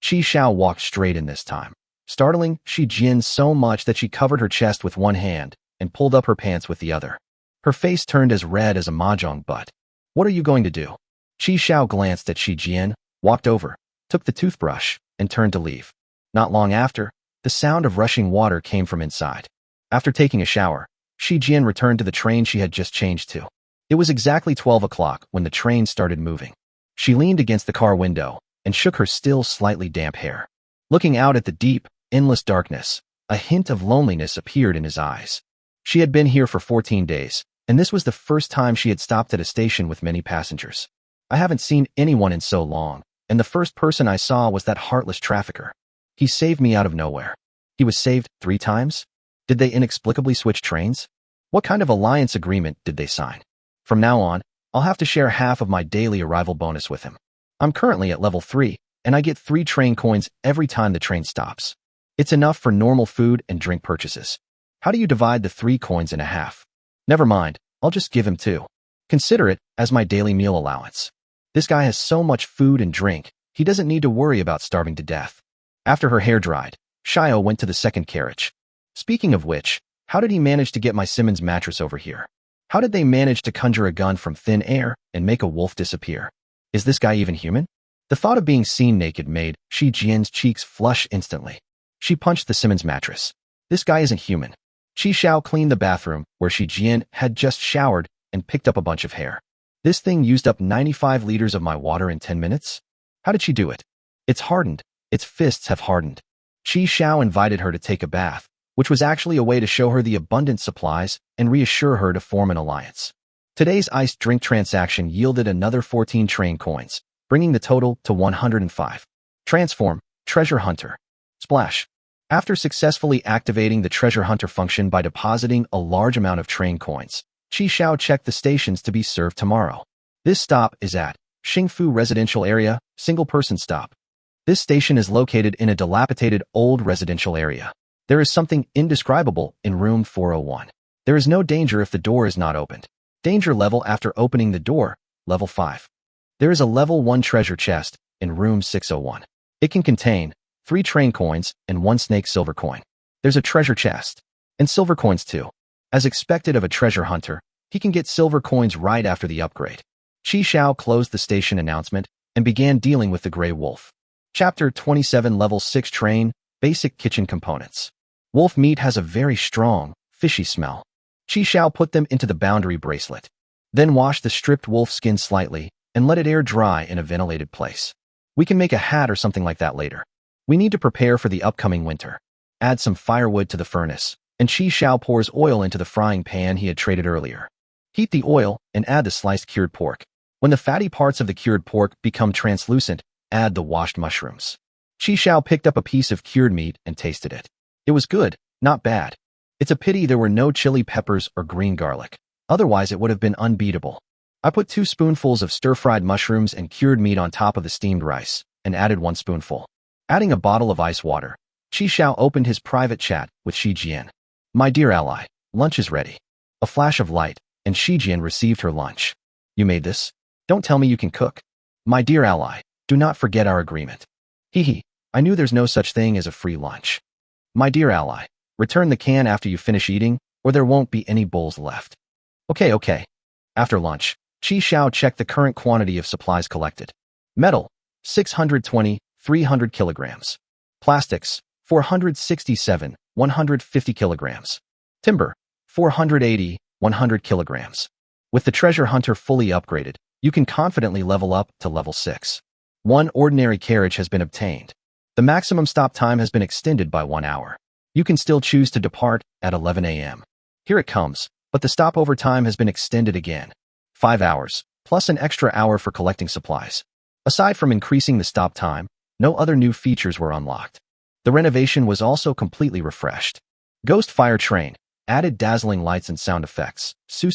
Qi Xiao walked straight in this time, startling Shi Jian so much that she covered her chest with one hand and pulled up her pants with the other. Her face turned as red as a mahjong butt. What are you going to do? Qi Xiao glanced at Shi Jian, walked over, took the toothbrush, and turned to leave. Not long after, the sound of rushing water came from inside. After taking a shower, Shi Jian returned to the train she had just changed to. It was exactly 12 o'clock when the train started moving. She leaned against the car window and shook her still slightly damp hair. Looking out at the deep, endless darkness, a hint of loneliness appeared in his eyes. She had been here for 14 days, and this was the first time she had stopped at a station with many passengers. I haven't seen anyone in so long, and the first person I saw was that heartless trafficker. He saved me out of nowhere. He was saved 3 times? Did they inexplicably switch trains? What kind of alliance agreement did they sign? From now on, I'll have to share half of my daily arrival bonus with him. I'm currently at level 3, and I get 3 train coins every time the train stops. It's enough for normal food and drink purchases. How do you divide the 3 coins in half? Never mind, I'll just give him 2. Consider it as my daily meal allowance. This guy has so much food and drink, he doesn't need to worry about starving to death. After her hair dried, Shio went to the 2nd carriage. Speaking of which, how did he manage to get my Simmons mattress over here? How did they manage to conjure a gun from thin air and make a wolf disappear? Is this guy even human? The thought of being seen naked made Shi Jian's cheeks flush instantly. She punched the Simmons mattress. This guy isn't human. Qi Xiao cleaned the bathroom where Shi Jian had just showered and picked up a bunch of hair. This thing used up 95 liters of my water in 10 minutes? How did she do it? It's hardened. Its fists have hardened. Qi Xiao invited her to take a bath, which was actually a way to show her the abundant supplies and reassure her to form an alliance. Today's iced drink transaction yielded another 14 train coins, bringing the total to 105. Transform, Treasure Hunter. Splash. After successfully activating the treasure hunter function by depositing a large amount of train coins, Qi Xiao checked the stations to be served tomorrow. This stop is at Xingfu Residential Area, single-person stop. This station is located in a dilapidated old residential area. There is something indescribable in room 401. There is no danger if the door is not opened. Danger level after opening the door, level 5. There is a level 1 treasure chest in room 601. It can contain 3 train coins and 1 snake silver coin. There's a treasure chest and silver coins too. As expected of a treasure hunter, he can get silver coins right after the upgrade. Qi Xiao closed the station announcement and began dealing with the Grey Wolf. Chapter 27 Level 6 Train, Basic Kitchen Components. Wolf meat has a very strong, fishy smell. Qi Xiao put them into the boundary bracelet. Then wash the stripped wolf skin slightly and let it air dry in a ventilated place. We can make a hat or something like that later. We need to prepare for the upcoming winter. Add some firewood to the furnace, and Qi Xiao pours oil into the frying pan he had traded earlier. Heat the oil and add the sliced cured pork. When the fatty parts of the cured pork become translucent, add the washed mushrooms. Qi Xiao picked up a piece of cured meat and tasted it. It was good, not bad. It's a pity there were no chili peppers or green garlic. Otherwise, it would have been unbeatable. I put 2 spoonfuls of stir-fried mushrooms and cured meat on top of the steamed rice, and added 1 spoonful. Adding a bottle of ice water, Qi Xiao opened his private chat with Shi Jian. My dear ally, lunch is ready. A flash of light, and Shi Jian received her lunch. You made this? Don't tell me you can cook. My dear ally, do not forget our agreement. Hee, I knew there's no such thing as a free lunch. My dear ally, return the can after you finish eating, or there won't be any bowls left. Okay. After lunch, Qi Xiao checked the current quantity of supplies collected. Metal, 620, 300 kilograms. Plastics, 467, 150 kilograms. Timber, 480, 100 kilograms. With the treasure hunter fully upgraded, you can confidently level up to level 6. 1 ordinary carriage has been obtained. The maximum stop time has been extended by 1 hour. You can still choose to depart at 11 a.m. Here it comes, but the stopover time has been extended again. 5 hours, plus an extra hour for collecting supplies. Aside from increasing the stop time, no other new features were unlocked. The renovation was also completely refreshed. Ghost Fire Train, added dazzling lights and sound effects. Su,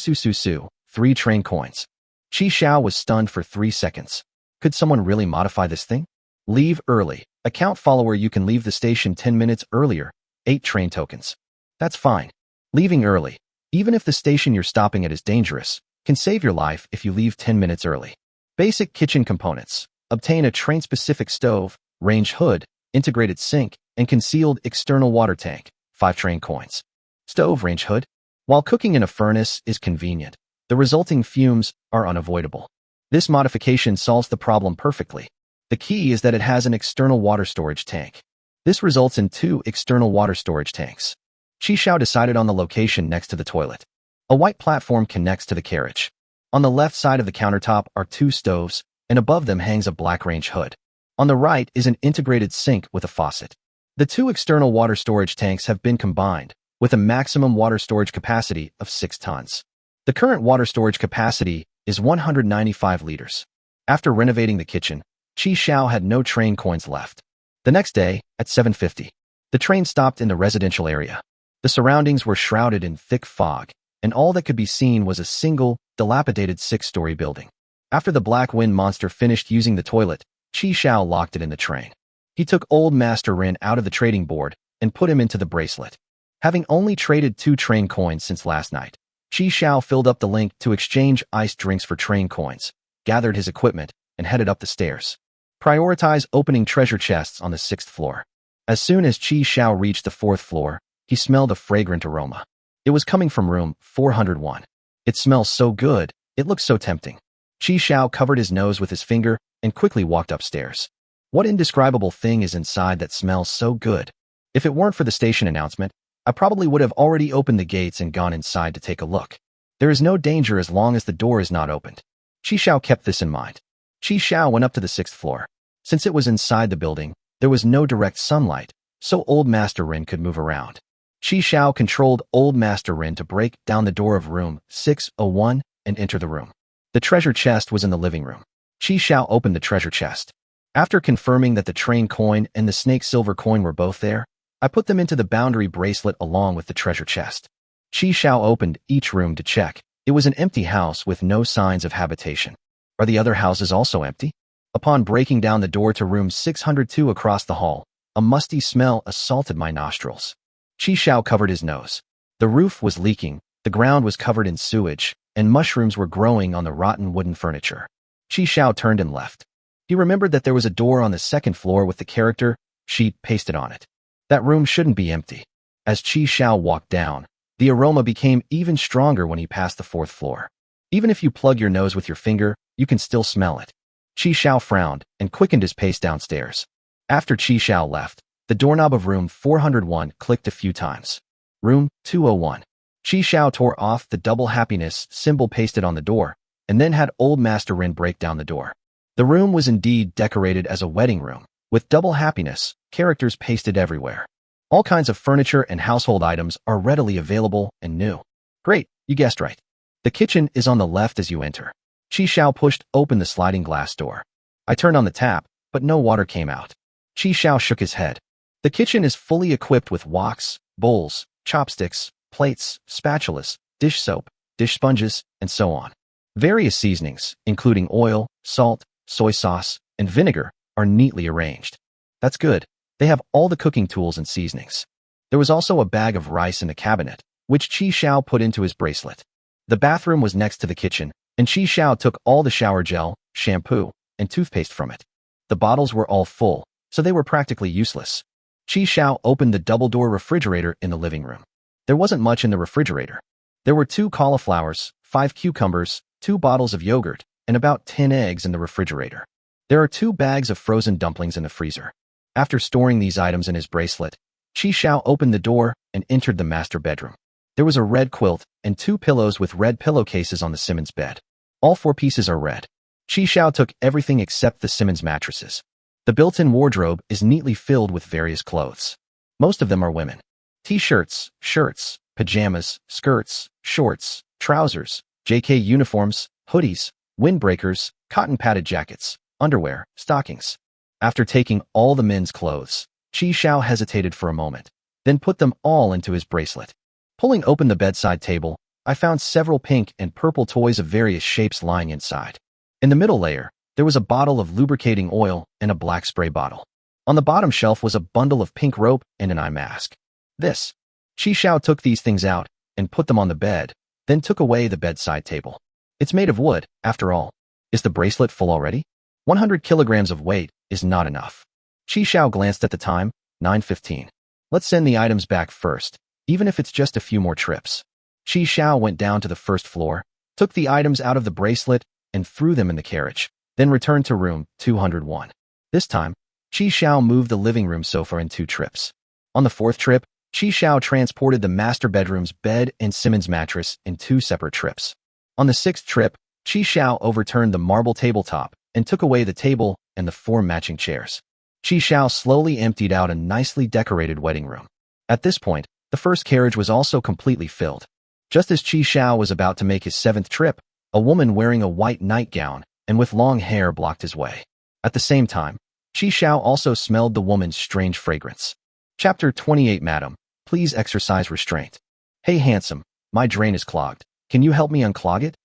3 train coins. Qi Xiao was stunned for 3 seconds. Could someone really modify this thing? Leave early. Account follower, you can leave the station 10 minutes earlier. 8 train tokens. That's fine. Leaving early, even if the station you're stopping at is dangerous, can save your life if you leave 10 minutes early. Basic kitchen components. Obtain a train-specific stove, range hood, integrated sink, and concealed external water tank. 5 train coins. Stove range hood. While cooking in a furnace is convenient, the resulting fumes are unavoidable. This modification solves the problem perfectly. The key is that it has an external water storage tank. This results in 2 external water storage tanks. Qi Xiao decided on the location next to the toilet. A white platform connects to the carriage. On the left side of the countertop are 2 stoves, and above them hangs a black range hood. On the right is an integrated sink with a faucet. The 2 external water storage tanks have been combined, with a maximum water storage capacity of 6 tons. The current water storage capacity is 195 liters. After renovating the kitchen, Qi Xiao had no train coins left. The next day, at 7:50, the train stopped in the residential area. The surroundings were shrouded in thick fog, and all that could be seen was a single, dilapidated 6-story building. After the Black Wind monster finished using the toilet, Qi Xiao locked it in the train. He took Old Master Rin out of the trading board and put him into the bracelet. Having only traded 2 train coins since last night, Qi Xiao filled up the link to exchange iced drinks for train coins, gathered his equipment, and headed up the stairs. Prioritize opening treasure chests on the 6th floor. As soon as Qi Xiao reached the 4th floor, he smelled a fragrant aroma. It was coming from room 401. It smells so good, it looks so tempting. Qi Xiao covered his nose with his finger and quickly walked upstairs. What indescribable thing is inside that smells so good? If it weren't for the station announcement, I probably would have already opened the gates and gone inside to take a look. There is no danger as long as the door is not opened. Qi Xiao kept this in mind. Qi Xiao went up to the 6th floor. Since it was inside the building, there was no direct sunlight, so Old Master Rin could move around. Qi Xiao controlled Old Master Rin to break down the door of room 601 and enter the room. The treasure chest was in the living room. Qi Xiao opened the treasure chest. After confirming that the train coin and the snake silver coin were both there, I put them into the boundary bracelet along with the treasure chest. Qi Xiao opened each room to check. It was an empty house with no signs of habitation. Are the other houses also empty? Upon breaking down the door to room 602 across the hall, a musty smell assaulted my nostrils. Qi Xiao covered his nose. The roof was leaking, the ground was covered in sewage, and mushrooms were growing on the rotten wooden furniture. Qi Xiao turned and left. He remembered that there was a door on the second floor with the character sheet pasted on it. That room shouldn't be empty. As Qi Xiao walked down, the aroma became even stronger when he passed the fourth floor. Even if you plug your nose with your finger, you can still smell it. Qi Xiao frowned and quickened his pace downstairs. After Qi Xiao left, the doorknob of room 401 clicked a few times. Room 201. Qi Xiao tore off the double happiness symbol pasted on the door, and then had old Master Ren break down the door. The room was indeed decorated as a wedding room, with double happiness characters pasted everywhere. All kinds of furniture and household items are readily available and new. Great, you guessed right. The kitchen is on the left as you enter. Qi Xiao pushed open the sliding glass door. I turned on the tap, but no water came out. Qi Xiao shook his head. The kitchen is fully equipped with woks, bowls, chopsticks, plates, spatulas, dish soap, dish sponges, and so on. Various seasonings, including oil, salt, soy sauce, and vinegar, are neatly arranged. That's good. They have all the cooking tools and seasonings. There was also a bag of rice in the cabinet, which Qi Xiao put into his bracelet. The bathroom was next to the kitchen, and Qi Xiao took all the shower gel, shampoo, and toothpaste from it. The bottles were all full, so they were practically useless. Qi Xiao opened the double-door refrigerator in the living room. There wasn't much in the refrigerator. There were 2 cauliflowers, 5 cucumbers, 2 bottles of yogurt, and about 10 eggs in the refrigerator. There are 2 bags of frozen dumplings in the freezer. After storing these items in his bracelet, Qi Xiao opened the door and entered the master bedroom. There was a red quilt and 2 pillows with red pillowcases on the Simmons bed. All 4 pieces are red. Qi Xiao took everything except the Simmons mattresses. The built-in wardrobe is neatly filled with various clothes. Most of them are women. T-shirts, shirts, pajamas, skirts, shorts, trousers, JK uniforms, hoodies, windbreakers, cotton-padded jackets, underwear, stockings. After taking all the men's clothes, Qi Xiao hesitated for a moment, then put them all into his bracelet. Pulling open the bedside table, I found several pink and purple toys of various shapes lying inside. In the middle layer, there was a bottle of lubricating oil and a black spray bottle. On the bottom shelf was a bundle of pink rope and an eye mask. Qi Xiao took these things out and put them on the bed, then took away the bedside table. It's made of wood, after all. Is the bracelet full already? 100 kilograms of weight is not enough. Qi Xiao glanced at the time, 9:15. Let's send the items back first, even if it's just a few more trips. Qi Xiao went down to the first floor, took the items out of the bracelet, and threw them in the carriage, then returned to room 201. This time, Qi Xiao moved the living room sofa in 2 trips. On the 4th trip, Qi Xiao transported the master bedroom's bed and Simmons mattress in 2 separate trips. On the 6th trip, Qi Xiao overturned the marble tabletop and took away the table and the 4 matching chairs. Qi Xiao slowly emptied out a nicely decorated wedding room. At this point, the first carriage was also completely filled. Just as Qi Xiao was about to make his 7th trip, a woman wearing a white nightgown and with long hair blocked his way. At the same time, Qi Xiao also smelled the woman's strange fragrance. Chapter 28. Madam, please exercise restraint. Hey handsome, my drain is clogged. Can you help me unclog it?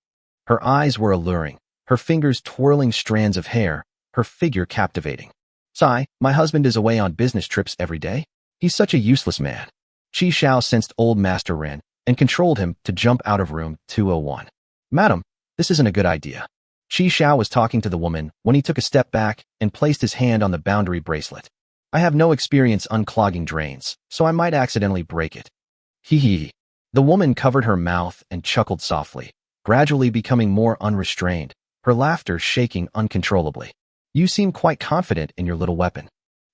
Her eyes were alluring, her fingers twirling strands of hair, her figure captivating. Sigh, my husband is away on business trips every day. He's such a useless man. Qi Xiao sensed old Master Ren and controlled him to jump out of room 201. Madam, this isn't a good idea. Qi Xiao was talking to the woman when he took a step back and placed his hand on the boundary bracelet. I have no experience unclogging drains, so I might accidentally break it. Hee hee. The woman covered her mouth and chuckled softly, gradually becoming more unrestrained, her laughter shaking uncontrollably. You seem quite confident in your little weapon.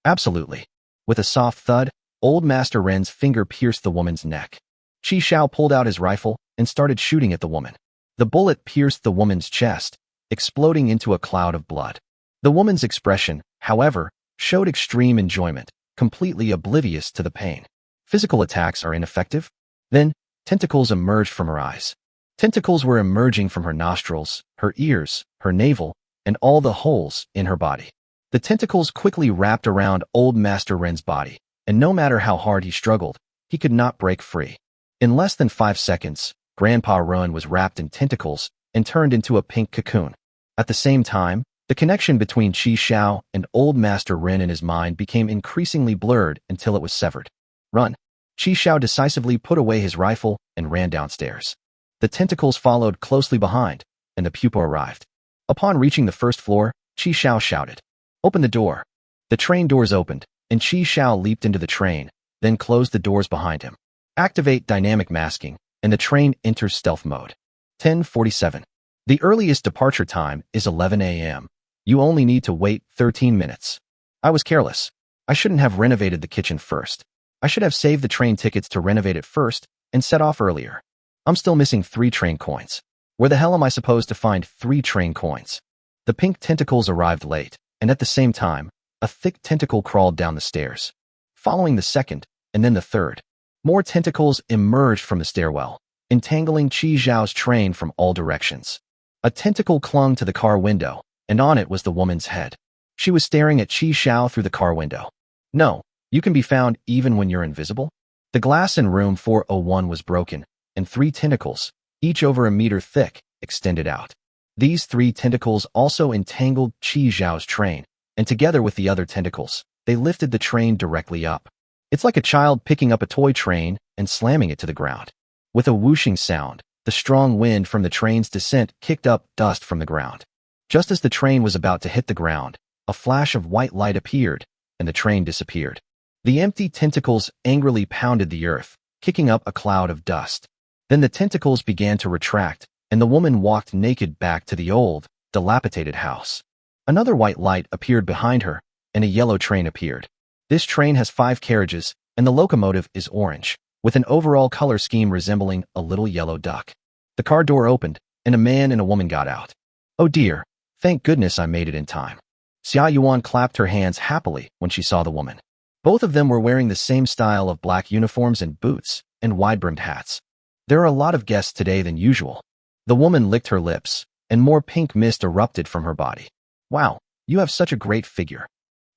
Absolutely. With a soft thud, old Master Ren's finger pierced the woman's neck. Qi Xiao pulled out his rifle and started shooting at the woman. The bullet pierced the woman's chest, exploding into a cloud of blood. The woman's expression, however, showed extreme enjoyment, completely oblivious to the pain. Physical attacks are ineffective? Then, tentacles emerged from her eyes. Tentacles were emerging from her nostrils, her ears, her navel, and all the holes in her body. The tentacles quickly wrapped around old Master Ren's body and no matter how hard he struggled, he could not break free. In less than 5 seconds, Grandpa Rowan was wrapped in tentacles and turned into a pink cocoon. At the same time, the connection between Qi Xiao and Old Master Ren in his mind became increasingly blurred until it was severed. Run! Qi Xiao decisively put away his rifle and ran downstairs. The tentacles followed closely behind, and the pupa arrived. Upon reaching the first floor, Qi Xiao shouted, "Open the door!" The train doors opened, and Qi Xiao leaped into the train, then closed the doors behind him. Activate dynamic masking, and the train enters stealth mode. 10:47. The earliest departure time is 11 a.m. You only need to wait 13 minutes. I was careless. I shouldn't have renovated the kitchen first. I should have saved the train tickets to renovate it first and set off earlier. I'm still missing 3 train coins. Where the hell am I supposed to find 3 train coins? The pink tentacles arrived late, and at the same time, a thick tentacle crawled down the stairs. Following the second, and then the third, more tentacles emerged from the stairwell, entangling Qi Xiao's train from all directions. A tentacle clung to the car window, and on it was the woman's head. She was staring at Qi Xiao through the car window. No, you can be found even when you're invisible? The glass in room 401 was broken, and 3 tentacles, each over a meter thick, extended out. These 3 tentacles also entangled Qi Xiao's train, and together with the other tentacles, they lifted the train directly up. It's like a child picking up a toy train and slamming it to the ground. With a whooshing sound, the strong wind from the train's descent kicked up dust from the ground. Just as the train was about to hit the ground, a flash of white light appeared, and the train disappeared. The empty tentacles angrily pounded the earth, kicking up a cloud of dust. Then the tentacles began to retract, and the woman walked naked back to the old, dilapidated house. Another white light appeared behind her, and a yellow train appeared. This train has 5 carriages, and the locomotive is orange, with an overall color scheme resembling a little yellow duck. The car door opened, and a man and a woman got out. Oh dear, thank goodness I made it in time. Xia Yuan clapped her hands happily when she saw the woman. Both of them were wearing the same style of black uniforms and boots, and wide-brimmed hats. There are a lot of guests today than usual. The woman licked her lips, and more pink mist erupted from her body. Wow, you have such a great figure.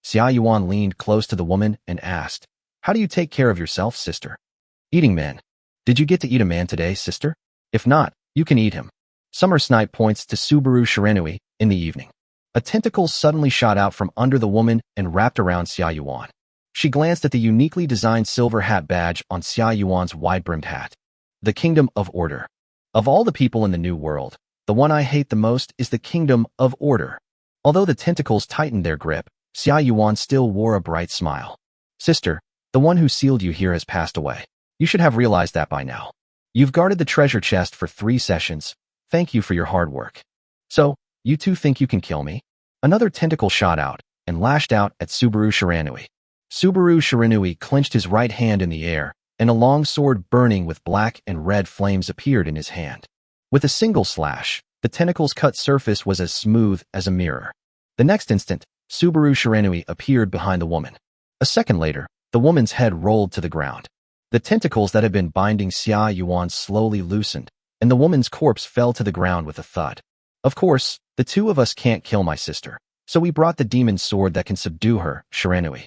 Xia Yuan leaned close to the woman and asked, "How do you take care of yourself, sister?" "Eating man. Did you get to eat a man today, sister? If not, you can eat him." Summer Snipe points to Subaru Shirenui in the evening. A tentacle suddenly shot out from under the woman and wrapped around Xia Yuan. She glanced at the uniquely designed silver hat badge on Xia Yuan's wide-brimmed hat. The Kingdom of Order. Of all the people in the New World, the one I hate the most is the Kingdom of Order. Although the tentacles tightened their grip, Xia Yuan still wore a bright smile. "Sister, the one who sealed you here has passed away. You should have realized that by now. You've guarded the treasure chest for 3 sessions. Thank you for your hard work. So, you two think you can kill me?" Another tentacle shot out and lashed out at Subaru Shiranui. Subaru Shiranui clenched his right hand in the air, and a long sword burning with black and red flames appeared in his hand. With a single slash, the tentacle's cut surface was as smooth as a mirror. The next instant, Subaru Shiranui appeared behind the woman. A second later, the woman's head rolled to the ground. The tentacles that had been binding Xia Yuan slowly loosened, and the woman's corpse fell to the ground with a thud. "Of course, the 2 of us can't kill my sister, so we brought the demon sword that can subdue her, Shiranui.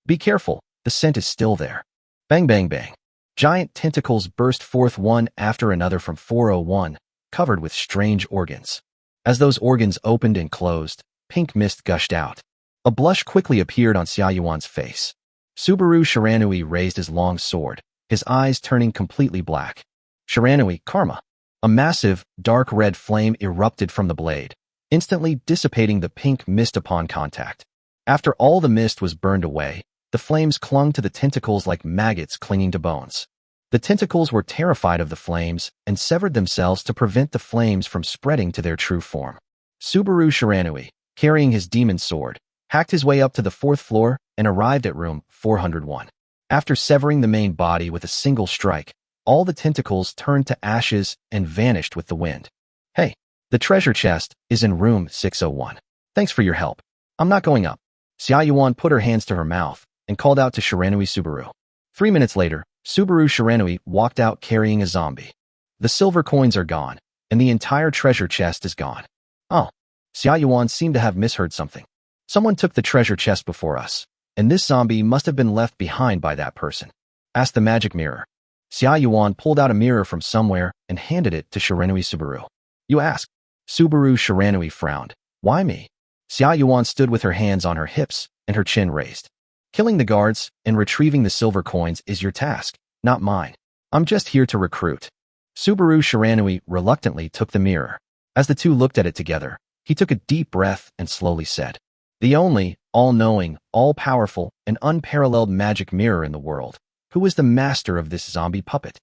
Be careful, the scent is still there." Bang bang bang. Giant tentacles burst forth one after another from 401, covered with strange organs. As those organs opened and closed, pink mist gushed out. A blush quickly appeared on Xia Yuan's face. Subaru Shiranui raised his long sword, his eyes turning completely black. "Shiranui, karma." A massive, dark red flame erupted from the blade, instantly dissipating the pink mist upon contact. After all the mist was burned away, the flames clung to the tentacles like maggots clinging to bones. The tentacles were terrified of the flames and severed themselves to prevent the flames from spreading to their true form. Subaru Shiranui, carrying his demon sword, hacked his way up to the 4th floor and arrived at room 401. After severing the main body with a single strike, all the tentacles turned to ashes and vanished with the wind. "Hey, the treasure chest is in room 601. Thanks for your help. I'm not going up." Xia Yuan put her hands to her mouth and called out to Shiranui Subaru. 3 minutes later, Subaru Shiranui walked out carrying a zombie. The silver coins are gone, and the entire treasure chest is gone. Oh, Xia Yuan seemed to have misheard something. Someone took the treasure chest before us. and this zombie must have been left behind by that person. Asked the magic mirror. Xia Yuan pulled out a mirror from somewhere and handed it to Shiranui Subaru. You ask? Subaru Shiranui frowned. Why me? Xia Yuan stood with her hands on her hips and her chin raised. Killing the guards and retrieving the silver coins is your task, not mine. I'm just here to recruit. Subaru Shiranui reluctantly took the mirror. As the two looked at it together, he took a deep breath and slowly said, the only, all-knowing, all-powerful, and unparalleled magic mirror in the world. Who is the master of this zombie puppet?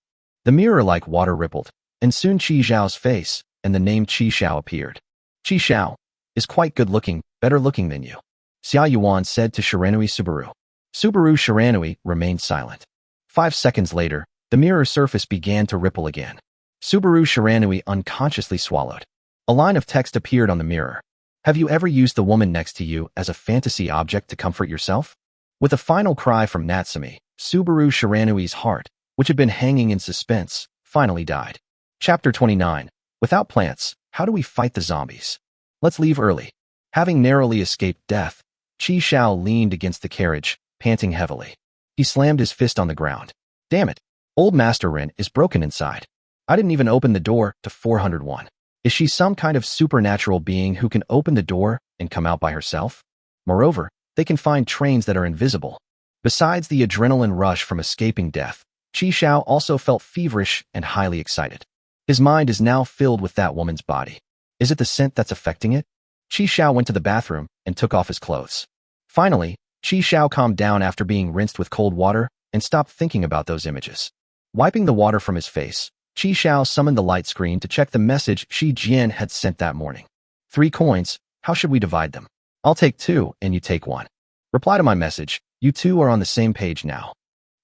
The mirror like water rippled, and soon Qi Xiao's face and the name Qi Xiao appeared. Qi Xiao is quite good-looking, better looking than you, Xia Yuan said to Shiranui Subaru. Subaru Shiranui remained silent. 5 seconds later, the mirror surface began to ripple again. Subaru Shiranui unconsciously swallowed. A line of text appeared on the mirror. Have you ever used the woman next to you as a fantasy object to comfort yourself? With a final cry from Natsumi, Subaru Shiranui's heart, which had been hanging in suspense, finally died. Chapter 29. Without plants, how do we fight the zombies? Let's leave early. Having narrowly escaped death, Qi Xiao leaned against the carriage, panting heavily. He slammed his fist on the ground. Damn it. Old Master Rin is broken inside. I didn't even open the door to 401. Is she some kind of supernatural being who can open the door and come out by herself? Moreover, they can find trains that are invisible. Besides the adrenaline rush from escaping death, Qi Xiao also felt feverish and highly excited. His mind is now filled with that woman's body. Is it the scent that's affecting it? Qi Xiao went to the bathroom and took off his clothes. Finally, Qi Xiao calmed down after being rinsed with cold water and stopped thinking about those images. Wiping the water from his face, Qi Xiao summoned the light screen to check the message Shi Jian had sent that morning. 3 coins, how should we divide them? I'll take 2 and you take 1. Reply to my message, you two are on the same page now.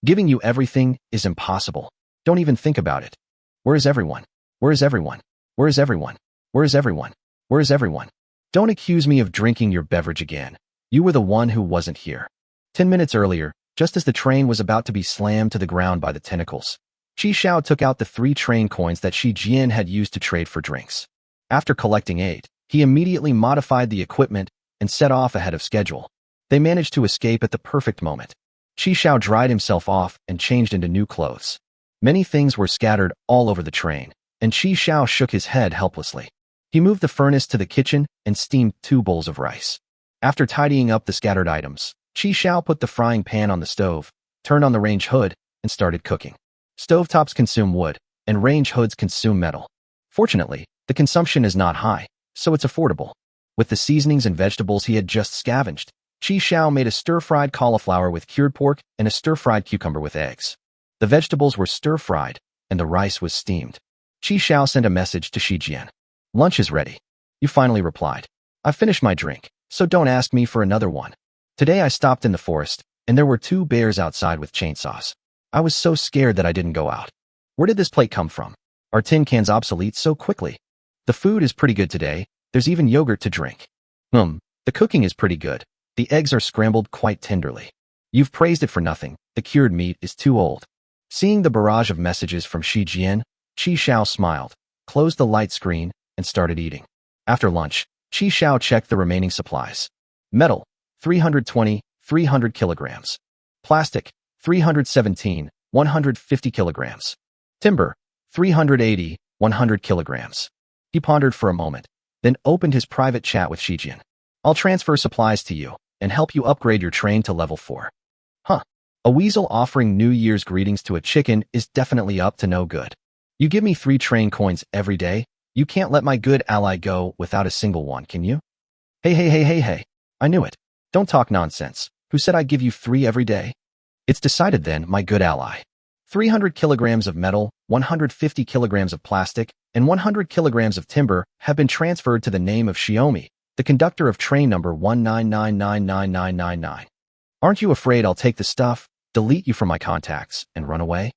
Giving you everything is impossible. Don't even think about it. Where is everyone? Where is everyone? Where is everyone? Where is everyone? Where is everyone? Don't accuse me of drinking your beverage again. You were the one who wasn't here. 10 minutes earlier, just as the train was about to be slammed to the ground by the tentacles, Qi Xiao took out the 3 train coins that Shi Jian had used to trade for drinks. After collecting 8, he immediately modified the equipment and set off ahead of schedule. They managed to escape at the perfect moment. Qi Xiao dried himself off and changed into new clothes. Many things were scattered all over the train, and Qi Xiao shook his head helplessly. He moved the furnace to the kitchen and steamed 2 bowls of rice. After tidying up the scattered items, Qi Xiao put the frying pan on the stove, turned on the range hood, and started cooking. Stovetops consume wood, and range hoods consume metal. Fortunately, the consumption is not high, so it's affordable. With the seasonings and vegetables he had just scavenged, Qi Xiao made a stir-fried cauliflower with cured pork and a stir-fried cucumber with eggs. The vegetables were stir-fried, and the rice was steamed. Qi Xiao sent a message to Shi Jian. Lunch is ready. You finally replied. I've finished my drink, so don't ask me for another one. Today I stopped in the forest, and there were 2 bears outside with chainsaws. I was so scared that I didn't go out. Where did this plate come from? Are tin cans obsolete so quickly? The food is pretty good today. There's even yogurt to drink. The cooking is pretty good. The eggs are scrambled quite tenderly. You've praised it for nothing. The cured meat is too old. Seeing the barrage of messages from Shi Jian, Qi Xiao smiled, closed the light screen, and started eating. After lunch, Qi Xiao checked the remaining supplies. Metal, 320, 300 kilograms. Plastic, 317, 150 kilograms. Timber, 380, 100 kilograms. He pondered for a moment, then opened his private chat with Shi Jian. I'll transfer supplies to you and help you upgrade your train to level 4. A weasel offering New Year's greetings to a chicken is definitely up to no good. You give me 3 train coins every day. You can't let my good ally go without a single one, can you? Hey. I knew it. Don't talk nonsense. Who said I'd give you 3 every day? It's decided then, my good ally. 300 kilograms of metal, 150 kilograms of plastic, and 100 kilograms of timber have been transferred to the name of Xiaomi, the conductor of train number 1999999. Aren't you afraid I'll take the stuff, delete you from my contacts, and run away?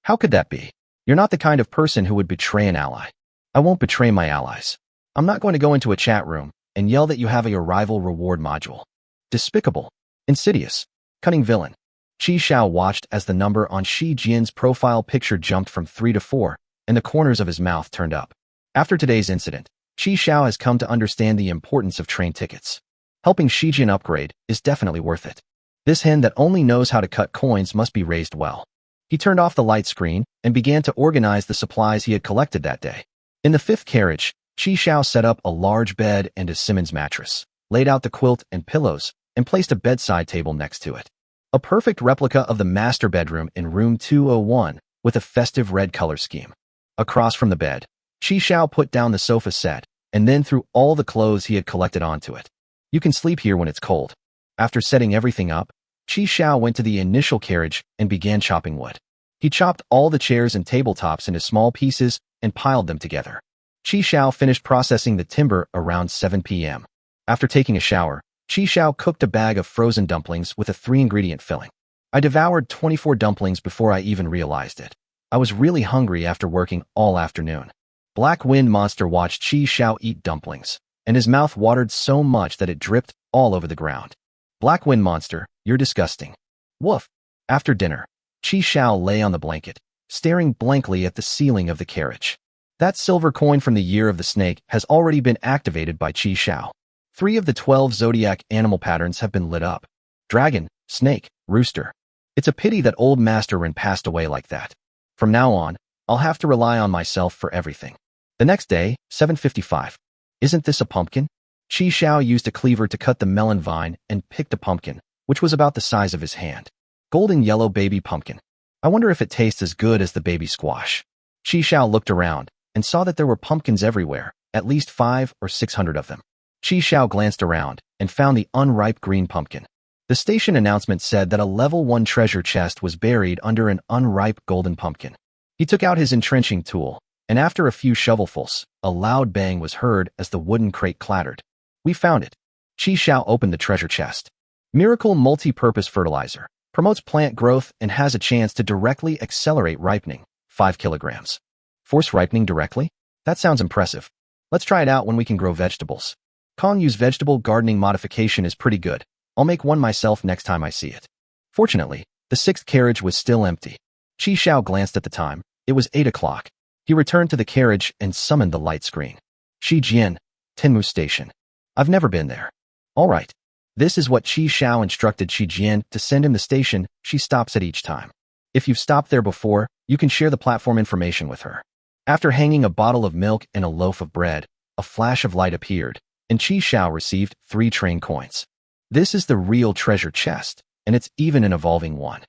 How could that be? You're not the kind of person who would betray an ally. I won't betray my allies. I'm not going to go into a chat room and yell that you have a arrival reward module. Despicable. Insidious. Cunning villain. Qi Xiao watched as the number on Shi Jian's profile picture jumped from 3 to 4, and the corners of his mouth turned up. After today's incident, Qi Xiao has come to understand the importance of train tickets. Helping Shi Jian upgrade is definitely worth it. This hen that only knows how to cut coins must be raised well. He turned off the light screen and began to organize the supplies he had collected that day. In the fifth carriage, Chi Xiao set up a large bed and a Simmons mattress, laid out the quilt and pillows, and placed a bedside table next to it. A perfect replica of the master bedroom in room 201 with a festive red color scheme. Across from the bed, Chi Xiao put down the sofa set and then threw all the clothes he had collected onto it. You can sleep here when it's cold. After setting everything up, Chi Xiao went to the initial carriage and began chopping wood. He chopped all the chairs and tabletops into small pieces and piled them together. Chi Xiao finished processing the timber around 7 p.m. After taking a shower, Chi Xiao cooked a bag of frozen dumplings with a 3-ingredient filling. I devoured 24 dumplings before I even realized it. I was really hungry after working all afternoon. Black Wind Monster watched Chi Xiao eat dumplings, and his mouth watered so much that it dripped all over the ground. Black Wind Monster, you're disgusting. Woof. After dinner, Chi Xiao lay on the blanket, staring blankly at the ceiling of the carriage. That silver coin from the Year of the Snake has already been activated by Chi Xiao. 3 of the 12 zodiac animal patterns have been lit up. Dragon, snake, rooster. It's a pity that old Master Ren passed away like that. From now on, I'll have to rely on myself for everything. The next day, 7:55. Isn't this a pumpkin? Chi Xiao used a cleaver to cut the melon vine and picked a pumpkin, which was about the size of his hand. Golden yellow baby pumpkin. I wonder if it tastes as good as the baby squash. Chi Xiao looked around and saw that there were pumpkins everywhere, at least 500 or 600 of them. Chi Xiao glanced around and found the unripe green pumpkin. The station announcement said that a level 1 treasure chest was buried under an unripe golden pumpkin. He took out his entrenching tool, and after a few shovelfuls, a loud bang was heard as the wooden crate clattered. We found it. Chi Xiao opened the treasure chest. Miracle Multi-Purpose Fertilizer. Promotes plant growth and has a chance to directly accelerate ripening. 5 kilograms. Force ripening directly? That sounds impressive. Let's try it out when we can grow vegetables. Use vegetable gardening modification is pretty good. I'll make one myself next time I see it. Fortunately, the 6th carriage was still empty. Chi Xiao glanced at the time. It was 8 o'clock. He returned to the carriage and summoned the light screen. Shijian, Tenmu Station. I've never been there. All right. This is what Chi Xiao instructed Shijian to send him the station she stops at each time. If you've stopped there before, you can share the platform information with her. After hanging a bottle of milk and a loaf of bread, a flash of light appeared, and Chi Xiao received 3 train coins. This is the real treasure chest, and it's even an evolving one.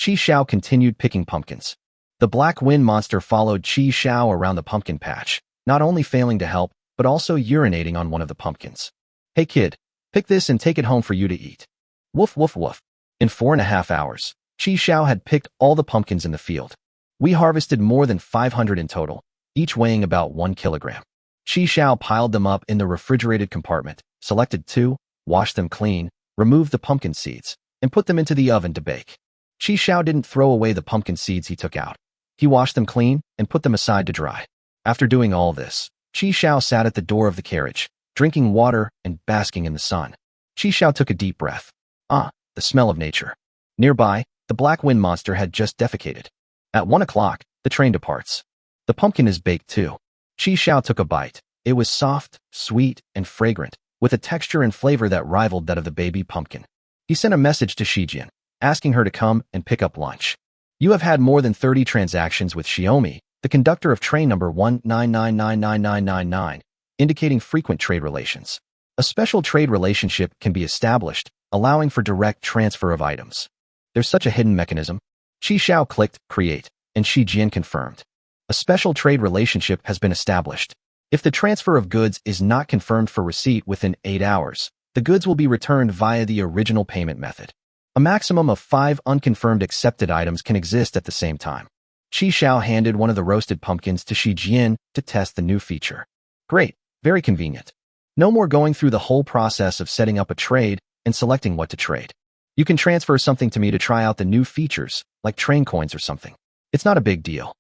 Chi Xiao continued picking pumpkins. The Black Wind Monster followed Chi Xiao around the pumpkin patch, not only failing to help, but also urinating on one of the pumpkins. Hey kid, pick this and take it home for you to eat. Woof woof woof. In 4.5 hours, Chi Xiao had picked all the pumpkins in the field. We harvested more than 500 in total, each weighing about 1 kilogram. Chi Xiao piled them up in the refrigerated compartment, selected 2, washed them clean, removed the pumpkin seeds, and put them into the oven to bake. Chi Xiao didn't throw away the pumpkin seeds he took out. He washed them clean and put them aside to dry. After doing all this, Chi Xiao sat at the door of the carriage, drinking water and basking in the sun. Chi Xiao took a deep breath. Ah, the smell of nature. Nearby, the Black Wind Monster had just defecated. At 1 o'clock, the train departs. The pumpkin is baked too. Chi Xiao took a bite. It was soft, sweet, and fragrant, with a texture and flavor that rivaled that of the baby pumpkin. He sent a message to Shijian, asking her to come and pick up lunch. You have had more than 30 transactions with Xiaomi, the conductor of train number 1999999, indicating frequent trade relations. A special trade relationship can be established, allowing for direct transfer of items. There's such a hidden mechanism. Chi Xiao clicked Create, and Shijian confirmed. A special trade relationship has been established. If the transfer of goods is not confirmed for receipt within 8 hours, the goods will be returned via the original payment method. A maximum of 5 unconfirmed accepted items can exist at the same time. Chi Xiao handed one of the roasted pumpkins to Shijian to test the new feature. Great, very convenient. No more going through the whole process of setting up a trade and selecting what to trade. You can transfer something to me to try out the new features, like train coins or something. It's not a big deal.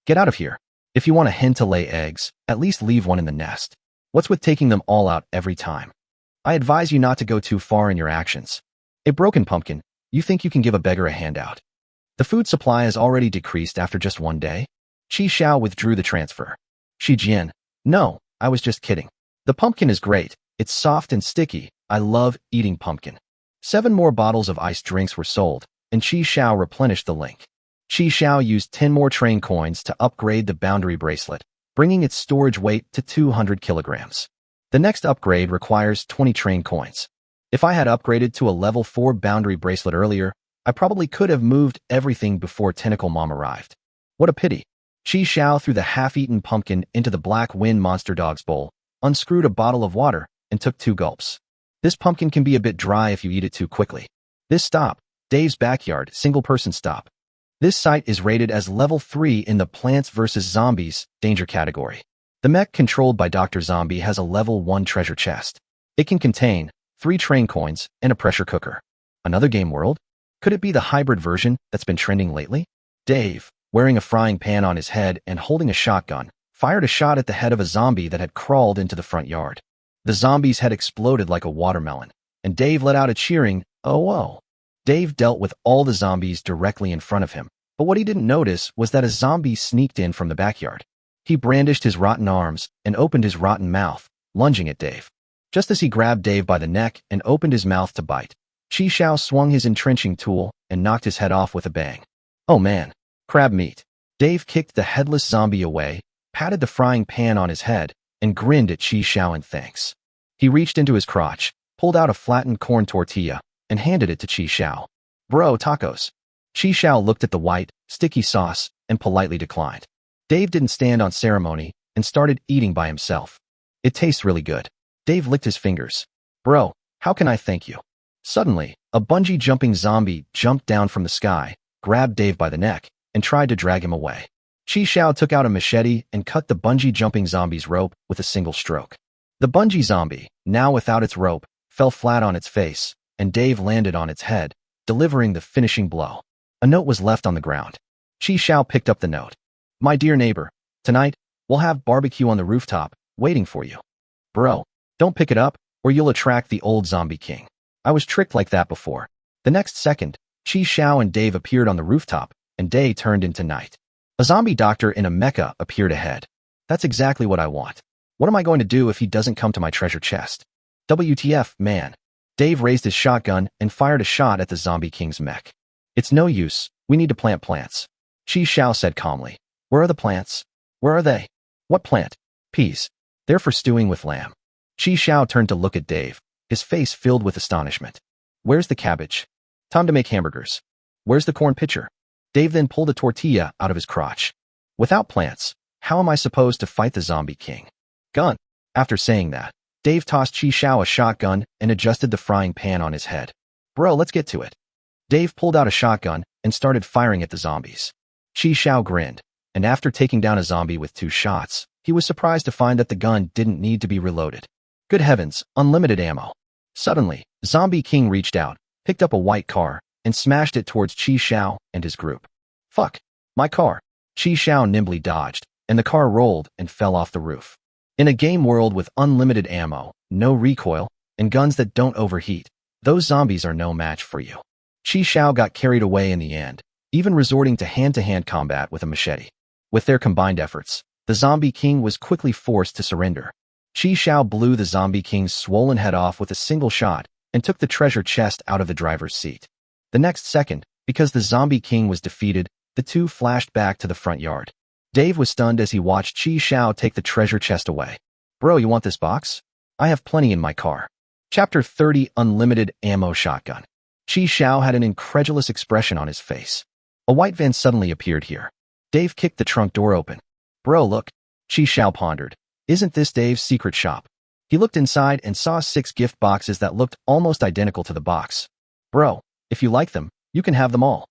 Get out of here. If you want a hen to lay eggs, at least leave one in the nest. What's with taking them all out every time? I advise you not to go too far in your actions. A broken pumpkin, you think you can give a beggar a handout. The food supply has already decreased after just 1 day. Chi Xiao withdrew the transfer. Shijian, no, I was just kidding. The pumpkin is great. It's soft and sticky. I love eating pumpkin. 7 more bottles of iced drinks were sold, and Chi Xiao replenished the link. Chi Xiao used 10 more train coins to upgrade the boundary bracelet, bringing its storage weight to 200 kilograms. The next upgrade requires 20 train coins. If I had upgraded to a level 4 boundary bracelet earlier, I probably could have moved everything before Tentacle Mom arrived. What a pity. Chi Xiao threw the half-eaten pumpkin into the Black Wind Monster Dog's bowl, unscrewed a bottle of water, and took 2 gulps. This pumpkin can be a bit dry if you eat it too quickly. This stop, Dave's backyard, single-person stop. This site is rated as level 3 in the Plants vs. Zombies danger category. The mech controlled by Dr. Zombie has a level 1 treasure chest. It can contain 3 train coins and a pressure cooker. Another game world? Could it be the hybrid version that's been trending lately? Dave, wearing a frying pan on his head and holding a shotgun, fired a shot at the head of a zombie that had crawled into the front yard. The zombie's head exploded like a watermelon, and Dave let out a cheering, "Oh, oh." Dave dealt with all the zombies directly in front of him, but what he didn't notice was that a zombie sneaked in from the backyard. He brandished his rotten arms and opened his rotten mouth, lunging at Dave. Just as he grabbed Dave by the neck and opened his mouth to bite, Chi Xiao swung his entrenching tool and knocked his head off with a bang. Oh man, crab meat. Dave kicked the headless zombie away, patted the frying pan on his head, and grinned at Chi Xiao in thanks. He reached into his crotch, pulled out a flattened corn tortilla, and handed it to Chi Xiao. Bro, tacos. Chi Xiao looked at the white, sticky sauce and politely declined. Dave didn't stand on ceremony and started eating by himself. It tastes really good. Dave licked his fingers. Bro, how can I thank you? Suddenly, a bungee jumping zombie jumped down from the sky, grabbed Dave by the neck, and tried to drag him away. Chi Xiao took out a machete and cut the bungee jumping zombie's rope with a single stroke. The bungee zombie, now without its rope, fell flat on its face, and Dave landed on its head, delivering the finishing blow. A note was left on the ground. Chi Xiao picked up the note. My dear neighbor, tonight, we'll have barbecue on the rooftop, waiting for you. Bro, don't pick it up, or you'll attract the old zombie king. I was tricked like that before. The next second, Chi Xiao and Dave appeared on the rooftop, and day turned into night. A zombie doctor in a mecha appeared ahead. That's exactly what I want. What am I going to do if he doesn't come to my treasure chest? WTF, man. Dave raised his shotgun and fired a shot at the zombie king's mech. It's no use. We need to plant plants. Chi Xiao said calmly. Where are the plants? Where are they? What plant? Peas. They're for stewing with lamb. Chi Xiao turned to look at Dave, his face filled with astonishment. Where's the cabbage? Time to make hamburgers. Where's the corn pitcher? Dave then pulled a tortilla out of his crotch. Without plants, how am I supposed to fight the zombie king? Gun. After saying that, Dave tossed Chi Xiao a shotgun and adjusted the frying pan on his head. Bro, let's get to it. Dave pulled out a shotgun and started firing at the zombies. Chi Xiao grinned, and after taking down a zombie with 2 shots, he was surprised to find that the gun didn't need to be reloaded. Good heavens, unlimited ammo. Suddenly, Zombie King reached out, picked up a white car, and smashed it towards Chi Xiao and his group. Fuck. My car. Chi Xiao nimbly dodged, and the car rolled and fell off the roof. In a game world with unlimited ammo, no recoil, and guns that don't overheat, those zombies are no match for you. Chi Xiao got carried away in the end, even resorting to hand-to-hand combat with a machete. With their combined efforts, the Zombie King was quickly forced to surrender. Chi Xiao blew the Zombie King's swollen head off with a single shot and took the treasure chest out of the driver's seat. The next second, because the Zombie King was defeated, the two flashed back to the front yard. Dave was stunned as he watched Chi Xiao take the treasure chest away. Bro, you want this box? I have plenty in my car. Chapter 30 Unlimited Ammo Shotgun. Chi Xiao had an incredulous expression on his face. A white van suddenly appeared here. Dave kicked the trunk door open. Bro, look. Chi Xiao pondered. Isn't this Dave's secret shop? He looked inside and saw 6 gift boxes that looked almost identical to the box. Bro, if you like them, you can have them all.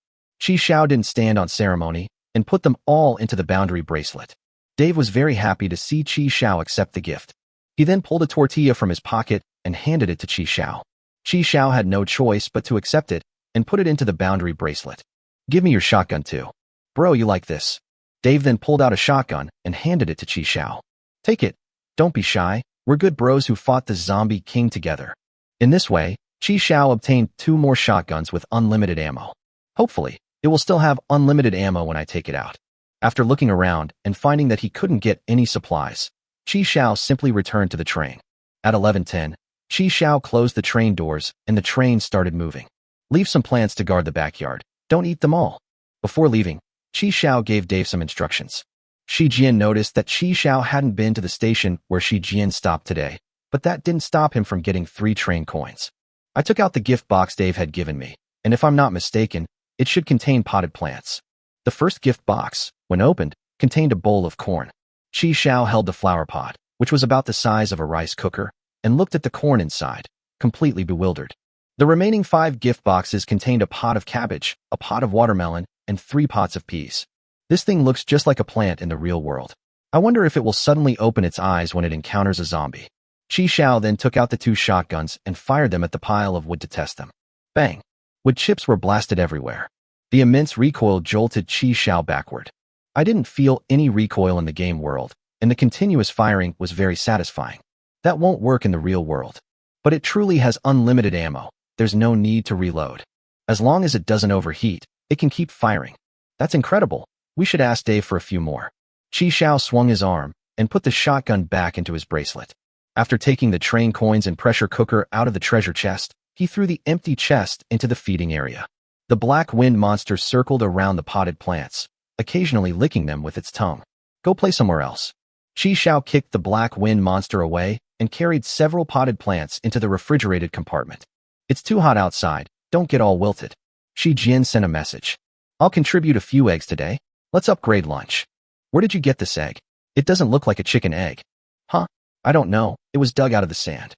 Chi Xiao didn't stand on ceremony and put them all into the boundary bracelet. Dave was very happy to see Chi Xiao accept the gift. He then pulled a tortilla from his pocket and handed it to Chi Xiao. Chi Xiao had no choice but to accept it and put it into the boundary bracelet. Give me your shotgun too. Bro, you like this? Dave then pulled out a shotgun and handed it to Chi Xiao. Take it. Don't be shy. We're good bros who fought the Zombie King together. In this way, Chi Xiao obtained 2 more shotguns with unlimited ammo. Hopefully, it will still have unlimited ammo when I take it out. After looking around and finding that he couldn't get any supplies, Chi Xiao simply returned to the train. At 11:10, Qi Xiao closed the train doors, and the train started moving. Leave some plants to guard the backyard. Don't eat them all. Before leaving, Qi Xiao gave Dave some instructions. Shi Jian noticed that Qi Xiao hadn't been to the station where Shi Jian stopped today, but that didn't stop him from getting 3 train coins. I took out the gift box Dave had given me, and if I'm not mistaken, it should contain potted plants. The first gift box, when opened, contained a bowl of corn. Qi Xiao held the flower pot, which was about the size of a rice cooker, and looked at the corn inside, completely bewildered. The remaining 5 gift boxes contained a pot of cabbage, a pot of watermelon, and 3 pots of peas. This thing looks just like a plant in the real world. I wonder if it will suddenly open its eyes when it encounters a zombie. Qi Xiao then took out the 2 shotguns and fired them at the pile of wood to test them. Bang! Wood chips were blasted everywhere. The immense recoil jolted Qi Xiao backward. I didn't feel any recoil in the game world, and the continuous firing was very satisfying. That won't work in the real world. But it truly has unlimited ammo. There's no need to reload. As long as it doesn't overheat, it can keep firing. That's incredible. We should ask Dave for a few more. Qi Xiao swung his arm and put the shotgun back into his bracelet. After taking the train coins and pressure cooker out of the treasure chest, he threw the empty chest into the feeding area. The black wind monster circled around the potted plants, occasionally licking them with its tongue. Go play somewhere else. Qi Xiao kicked the black wind monster away and carried several potted plants into the refrigerated compartment. It's too hot outside. Don't get all wilted. Shi Jian sent a message. I'll contribute a few eggs today. Let's upgrade lunch. Where did you get this egg? It doesn't look like a chicken egg. Huh? I don't know. It was dug out of the sand.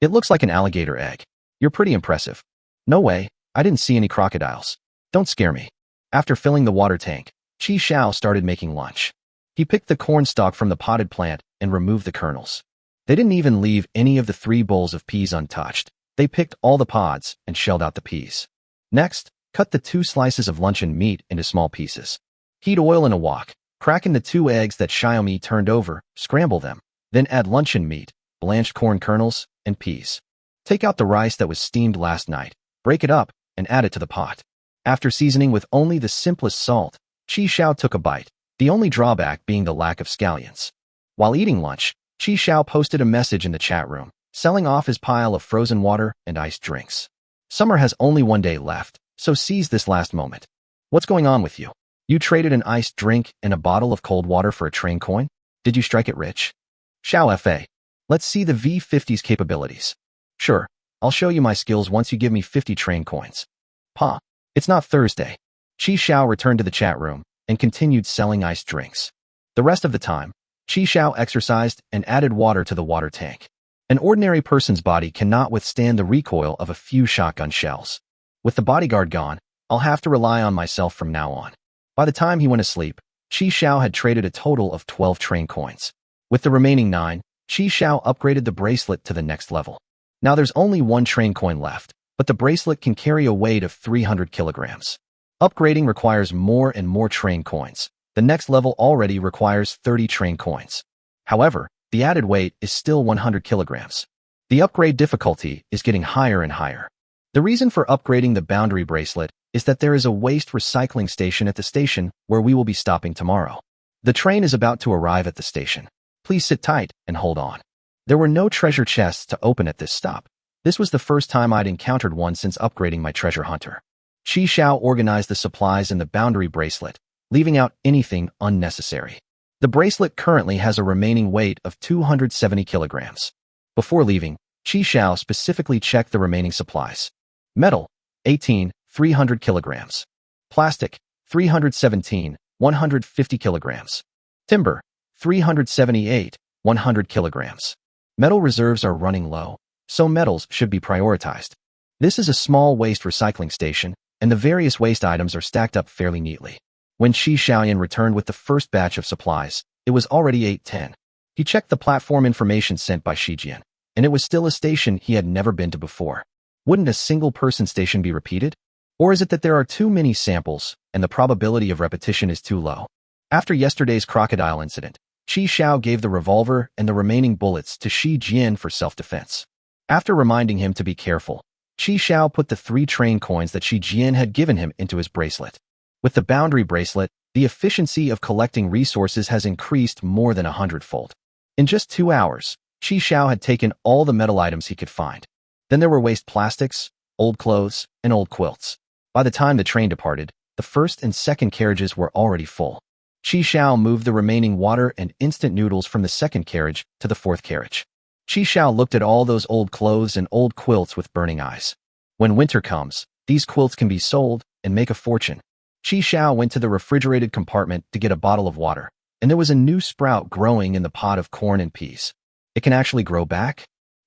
It looks like an alligator egg. You're pretty impressive. No way. I didn't see any crocodiles. Don't scare me. After filling the water tank, Qi Xiao started making lunch. He picked the cornstalk from the potted plant and removed the kernels. They didn't even leave any of the 3 bowls of peas untouched. They picked all the pods and shelled out the peas. Next, cut the 2 slices of luncheon meat into small pieces. Heat oil in a wok, crack in the 2 eggs that Xiaomi turned over, scramble them. Then add luncheon meat, blanched corn kernels, and peas. Take out the rice that was steamed last night, break it up, and add it to the pot. After seasoning with only the simplest salt, Qi Xiao took a bite, the only drawback being the lack of scallions. While eating lunch, Qi Xiao posted a message in the chat room, selling off his pile of frozen water and iced drinks. Summer has only 1 day left, so seize this last moment. What's going on with you? You traded an iced drink and a bottle of cold water for a train coin? Did you strike it rich? Xiao Fa. Let's see the V50's capabilities. Sure, I'll show you my skills once you give me 50 train coins. Pa. It's not Thursday. Qi Xiao returned to the chat room and continued selling iced drinks. The rest of the time, Qi Xiao exercised and added water to the water tank. An ordinary person's body cannot withstand the recoil of a few shotgun shells. With the bodyguard gone, I'll have to rely on myself from now on. By the time he went asleep, Qi Xiao had traded a total of 12 train coins. With the remaining 9, Qi Xiao upgraded the bracelet to the next level. Now there's only 1 train coin left, but the bracelet can carry a weight of 300 kilograms. Upgrading requires more and more train coins. The next level already requires 30 train coins. However, the added weight is still 100 kilograms. The upgrade difficulty is getting higher and higher. The reason for upgrading the boundary bracelet is that there is a waste recycling station at the station where we will be stopping tomorrow. The train is about to arrive at the station. Please sit tight and hold on. There were no treasure chests to open at this stop. This was the first time I'd encountered one since upgrading my treasure hunter. Qi Xiao organized the supplies in the boundary bracelet, leaving out anything unnecessary. The bracelet currently has a remaining weight of 270 kilograms. Before leaving, Qi Xiao specifically checked the remaining supplies. Metal, 18, 300 kilograms. Plastic, 317, 150 kilograms. Timber, 378, 100 kilograms. Metal reserves are running low, so metals should be prioritized. This is a small waste recycling station, and the various waste items are stacked up fairly neatly. When Shi Xiaoyan returned with the first batch of supplies, it was already 8:10. He checked the platform information sent by Shi Jian, and it was still a station he had never been to before. Wouldn't a single-person station be repeated? Or is it that there are too many samples, and the probability of repetition is too low? After yesterday's crocodile incident, Qi Xiao gave the revolver and the remaining bullets to Shi Jian for self-defense. After reminding him to be careful, Qi Xiao put the 3 train coins that Shi Jian had given him into his bracelet. With the boundary bracelet, the efficiency of collecting resources has increased more than 100-fold. In just 2 hours, Chi Xiao had taken all the metal items he could find. Then there were waste plastics, old clothes, and old quilts. By the time the train departed, the first and second carriages were already full. Chi Xiao moved the remaining water and instant noodles from the second carriage to the fourth carriage. Chi Xiao looked at all those old clothes and old quilts with burning eyes. When winter comes, these quilts can be sold and make a fortune. Chi Xiao went to the refrigerated compartment to get a bottle of water, and there was a new sprout growing in the pot of corn and peas. It can actually grow back?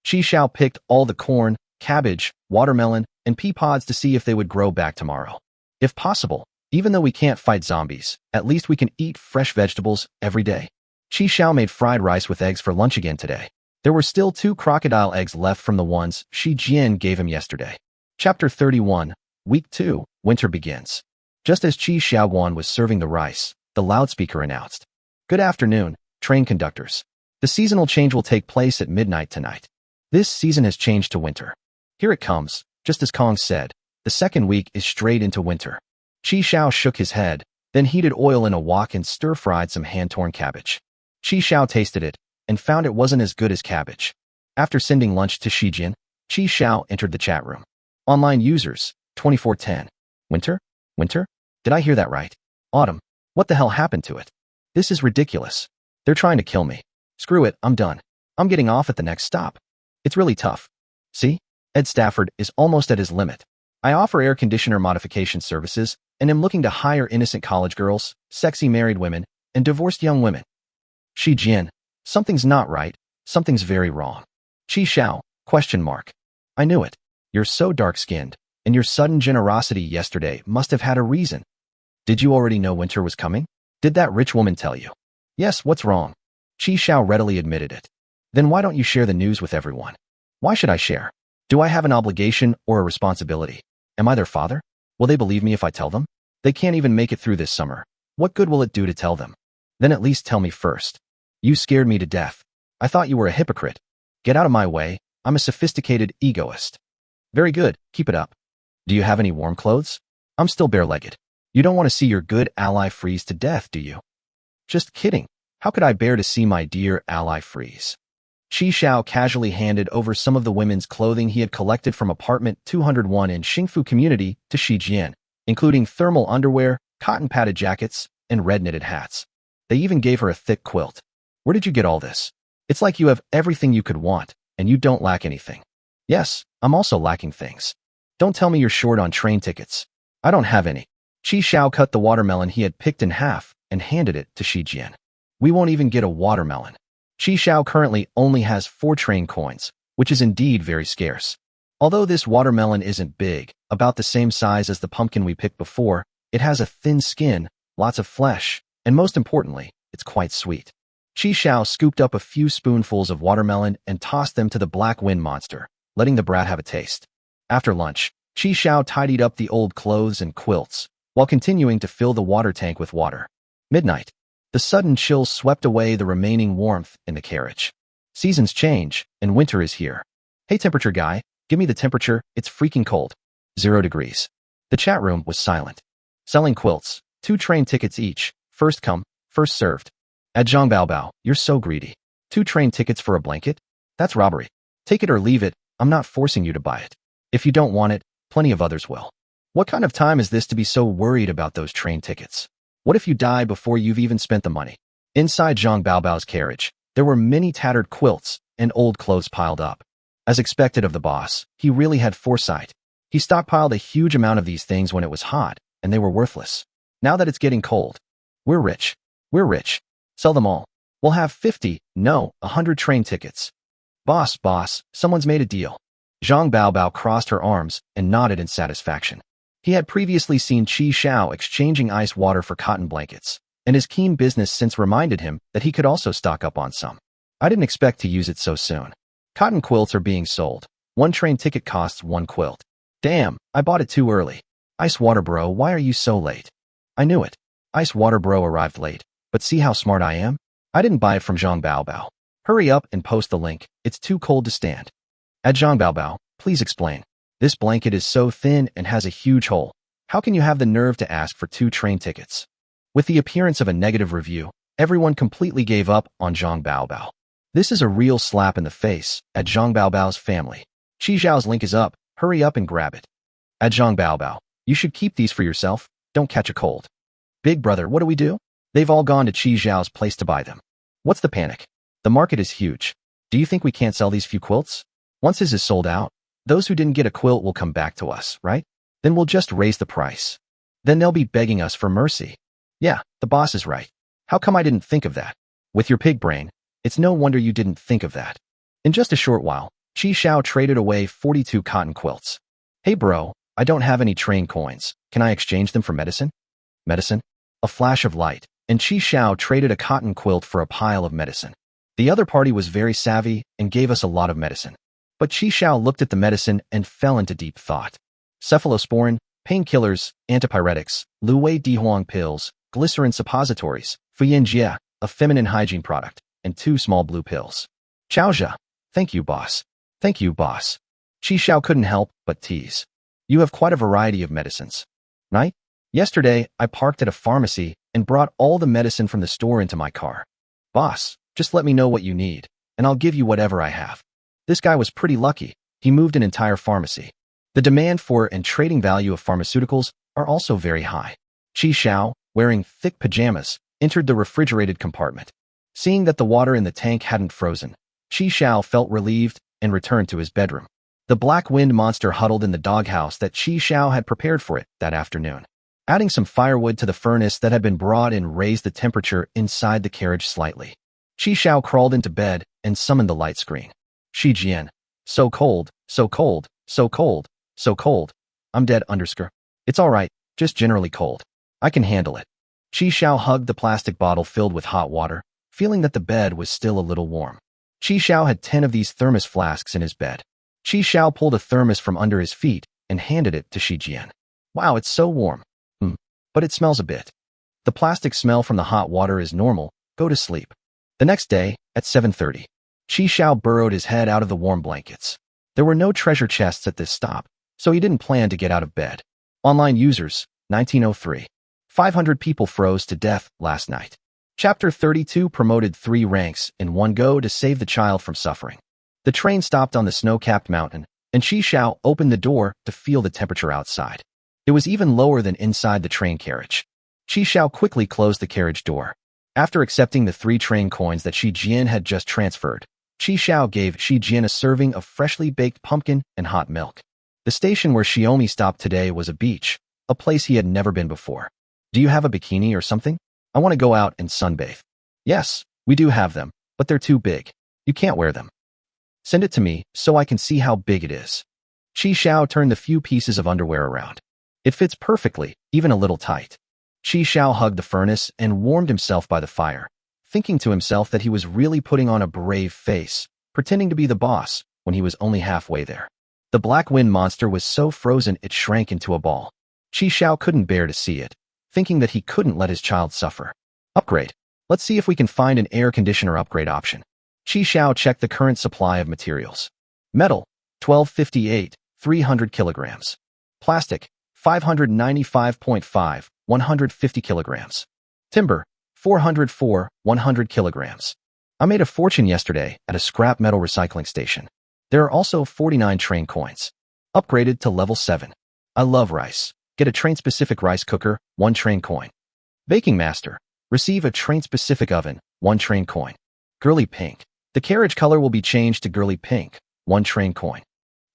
Chi Xiao picked all the corn, cabbage, watermelon, and pea pods to see if they would grow back tomorrow. If possible, even though we can't fight zombies, at least we can eat fresh vegetables every day. Chi Xiao made fried rice with eggs for lunch again today. There were still 2 crocodile eggs left from the ones Shi Jian gave him yesterday. Chapter 31, Week 2, Winter Begins. Just as Chi Xiaoguan was serving the rice, the loudspeaker announced, "Good afternoon, train conductors. The seasonal change will take place at midnight tonight. This season has changed to winter. Here it comes, just as Kong said. The second week is straight into winter." Chi Xiao shook his head, then heated oil in a wok and stir-fried some hand-torn cabbage. Chi Xiao tasted it and found it wasn't as good as cabbage. After sending lunch to Shijin, Chi Xiao entered the chat room. Online users, 2410. Winter? Winter? Did I hear that right? Autumn. What the hell happened to it? This is ridiculous. They're trying to kill me. Screw it, I'm done. I'm getting off at the next stop. It's really tough. See? Ed Stafford is almost at his limit. I offer air conditioner modification services and am looking to hire innocent college girls, sexy married women, and divorced young women. Shi Jin. Something's not right. Something's very wrong. Chi Xiao, ? I knew it. You're so dark-skinned, and your sudden generosity yesterday must have had a reason. Did you already know winter was coming? Did that rich woman tell you? Yes, what's wrong? Chi Xiao readily admitted it. Then why don't you share the news with everyone? Why should I share? Do I have an obligation or a responsibility? Am I their father? Will they believe me if I tell them? They can't even make it through this summer. What good will it do to tell them? Then at least tell me first. You scared me to death. I thought you were a hypocrite. Get out of my way. I'm a sophisticated egoist. Very good, keep it up. Do you have any warm clothes? I'm still bare-legged. You don't want to see your good ally freeze to death, do you? Just kidding. How could I bear to see my dear ally freeze? Chi Xiao casually handed over some of the women's clothing he had collected from apartment 201 in Xingfu Community to Shi Jian, including thermal underwear, cotton-padded jackets, and red-knitted hats. They even gave her a thick quilt. Where did you get all this? It's like you have everything you could want, and you don't lack anything. Yes, I'm also lacking things. Don't tell me you're short on train tickets. I don't have any. Chi Xiao cut the watermelon he had picked in half and handed it to Shi Jian. We won't even get a watermelon. Chi Xiao currently only has 4 train coins, which is indeed very scarce. Although this watermelon isn't big, about the same size as the pumpkin we picked before, it has a thin skin, lots of flesh, and most importantly, it's quite sweet. Chi Xiao scooped up a few spoonfuls of watermelon and tossed them to the black wind monster, letting the brat have a taste. After lunch, Chi Xiao tidied up the old clothes and quilts, while continuing to fill the water tank with water. Midnight. The sudden chill swept away the remaining warmth in the carriage. Seasons change, and winter is here. Hey temperature guy, give me the temperature, it's freaking cold. 0 degrees. The chat room was silent. Selling quilts, 2 train tickets each, first come, first served. At Zhang Baobao, you're so greedy. 2 train tickets for a blanket? That's robbery. Take it or leave it, I'm not forcing you to buy it. If you don't want it, plenty of others will. What kind of time is this to be so worried about those train tickets? What if you die before you've even spent the money? Inside Zhang Baobao's carriage, there were many tattered quilts and old clothes piled up. As expected of the boss, he really had foresight. He stockpiled a huge amount of these things when it was hot, and they were worthless. Now that it's getting cold, we're rich. We're rich. Sell them all. We'll have 50, no, 100 train tickets. Boss, someone's made a deal. Zhang Baobao crossed her arms and nodded in satisfaction. He had previously seen Chi Xiao exchanging ice water for cotton blankets, and his keen business sense reminded him that he could also stock up on some. I didn't expect to use it so soon. Cotton quilts are being sold. 1 train ticket costs 1 quilt. Damn, I bought it too early. Ice water bro, why are you so late? I knew it. Ice water bro arrived late, but see how smart I am? I didn't buy it from Zhang Baobao. Hurry up and post the link, it's too cold to stand. At Zhang Baobao, please explain. This blanket is so thin and has a huge hole. How can you have the nerve to ask for 2 train tickets? With the appearance of a negative review, everyone completely gave up on Zhang Baobao. This is a real slap in the face at Zhang Baobao's family. Qi Zhao's link is up. Hurry up and grab it. At Zhang Baobao, you should keep these for yourself. Don't catch a cold. Big brother, what do we do? They've all gone to Qi Zhao's place to buy them. What's the panic? The market is huge. Do you think we can't sell these few quilts? Once his is sold out, those who didn't get a quilt will come back to us, right? Then we'll just raise the price. Then they'll be begging us for mercy. Yeah, the boss is right. How come I didn't think of that? With your pig brain, it's no wonder you didn't think of that. In just a short while, Qi Zhao traded away 42 cotton quilts. Hey bro, I don't have any train coins. Can I exchange them for medicine? Medicine? A flash of light, and Qi Zhao traded a cotton quilt for a pile of medicine. The other party was very savvy and gave us a lot of medicine. But Qi Zhao looked at the medicine and fell into deep thought. Cephalosporin, painkillers, antipyretics, Lu Wei Dihuang pills, glycerin suppositories, Fuyin Jie, a feminine hygiene product, and 2 small blue pills. Chaozha, thank you, boss. Thank you, boss. Qi Zhao couldn't help but tease. You have quite a variety of medicines. Right? Yesterday, I parked at a pharmacy and brought all the medicine from the store into my car. Boss, just let me know what you need, and I'll give you whatever I have. This guy was pretty lucky. He moved an entire pharmacy. The demand for and trading value of pharmaceuticals are also very high. Qi Zhao, wearing thick pajamas, entered the refrigerated compartment. Seeing that the water in the tank hadn't frozen, Qi Zhao felt relieved and returned to his bedroom. The black wind monster huddled in the doghouse that Qi Zhao had prepared for it that afternoon. Adding some firewood to the furnace that had been brought in raised the temperature inside the carriage slightly. Qi Zhao crawled into bed and summoned the light screen. Shi Jian. So cold, so cold, so cold, so cold. I'm dead. It's all right, just generally cold. I can handle it. Qi Zhao hugged the plastic bottle filled with hot water, feeling that the bed was still a little warm. Qi Zhao had 10 of these thermos flasks in his bed. Qi Zhao pulled a thermos from under his feet and handed it to Shi Jian. Wow, it's so warm. But it smells a bit. The plastic smell from the hot water is normal. Go to sleep. The next day, at 7:30, Qi Zhao burrowed his head out of the warm blankets. There were no treasure chests at this stop, so he didn't plan to get out of bed. Online users, 1903. 500 people froze to death last night. Chapter 32 promoted 3 ranks in one go to save the child from suffering. The train stopped on the snow-capped mountain, and Qi Zhao opened the door to feel the temperature outside. It was even lower than inside the train carriage. Qi Zhao quickly closed the carriage door. After accepting the 3 train coins that Shi Jian had just transferred, Qi Zhao gave Shi Jian a serving of freshly baked pumpkin and hot milk. The station where Xiaomi stopped today was a beach, a place he had never been before. Do you have a bikini or something? I want to go out and sunbathe. Yes, we do have them, but they're too big. You can't wear them. Send it to me so I can see how big it is. Qi Zhao turned the few pieces of underwear around. It fits perfectly, even a little tight. Qi Zhao hugged the furnace and warmed himself by the fire, thinking to himself that he was really putting on a brave face, pretending to be the boss when he was only halfway there. The black wind monster was so frozen it shrank into a ball. Qi Zhao couldn't bear to see it, thinking that he couldn't let his child suffer. Upgrade. Let's see if we can find an air conditioner upgrade option. Qi Zhao checked the current supply of materials. Metal, 1258, 300 kilograms. Plastic, 595.5, 150 kilograms. Timber, 404, 100 kilograms. I made a fortune yesterday at a scrap metal recycling station. There are also 49 train coins. Upgraded to level 7. I love rice. Get a train-specific rice cooker, 1 train coin. Baking master. Receive a train-specific oven, 1 train coin. Girly pink. The carriage color will be changed to girly pink, 1 train coin.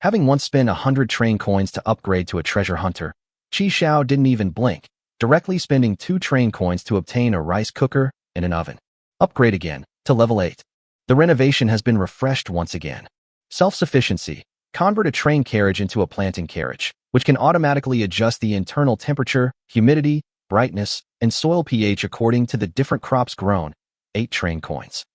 Having once spent 100 train coins to upgrade to a treasure hunter, Qi Zhao didn't even blink, directly spending 2 train coins to obtain a rice cooker and an oven. Upgrade again, to level 8. The renovation has been refreshed once again. Self-sufficiency. Convert a train carriage into a planting carriage, which can automatically adjust the internal temperature, humidity, brightness, and soil pH according to the different crops grown. 8 train coins.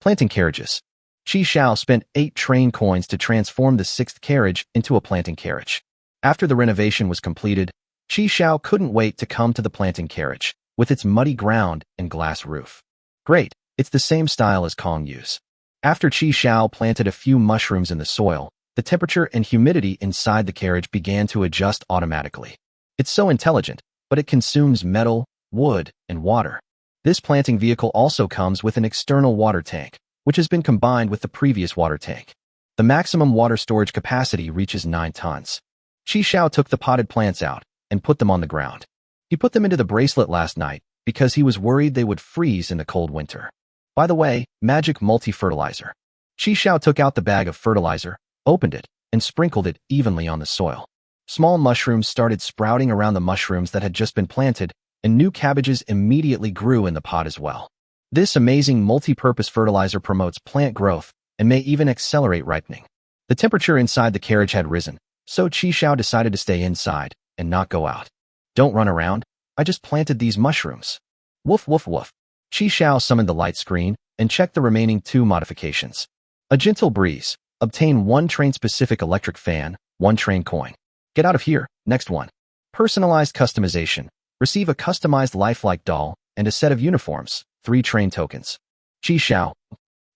Planting carriages. Qi Zhao spent 8 train coins to transform the 6th carriage into a planting carriage. After the renovation was completed, Qi Zhao couldn't wait to come to the planting carriage, with its muddy ground and glass roof. Great, it's the same style as Kong Yu's. After Qi Zhao planted a few mushrooms in the soil, the temperature and humidity inside the carriage began to adjust automatically. It's so intelligent, but it consumes metal, wood, and water. This planting vehicle also comes with an external water tank, which has been combined with the previous water tank. The maximum water storage capacity reaches 9 tons. Qi Xiao took the potted plants out and put them on the ground. He put them into the bracelet last night because he was worried they would freeze in the cold winter. By the way, magic multi-fertilizer. Qi Xiao took out the bag of fertilizer, opened it, and sprinkled it evenly on the soil. Small mushrooms started sprouting around the mushrooms that had just been planted, and new cabbages immediately grew in the pot as well. This amazing multi-purpose fertilizer promotes plant growth and may even accelerate ripening. The temperature inside the carriage had risen, so Qi Xiao decided to stay inside and not go out. Don't run around. I just planted these mushrooms. Woof woof woof. Qi Xiao summoned the light screen and checked the remaining 2 modifications. A gentle breeze. Obtain 1 train-specific electric fan, 1 train coin. Get out of here. Next one. Personalized customization. Receive a customized lifelike doll and a set of uniforms, 3 train tokens. Qi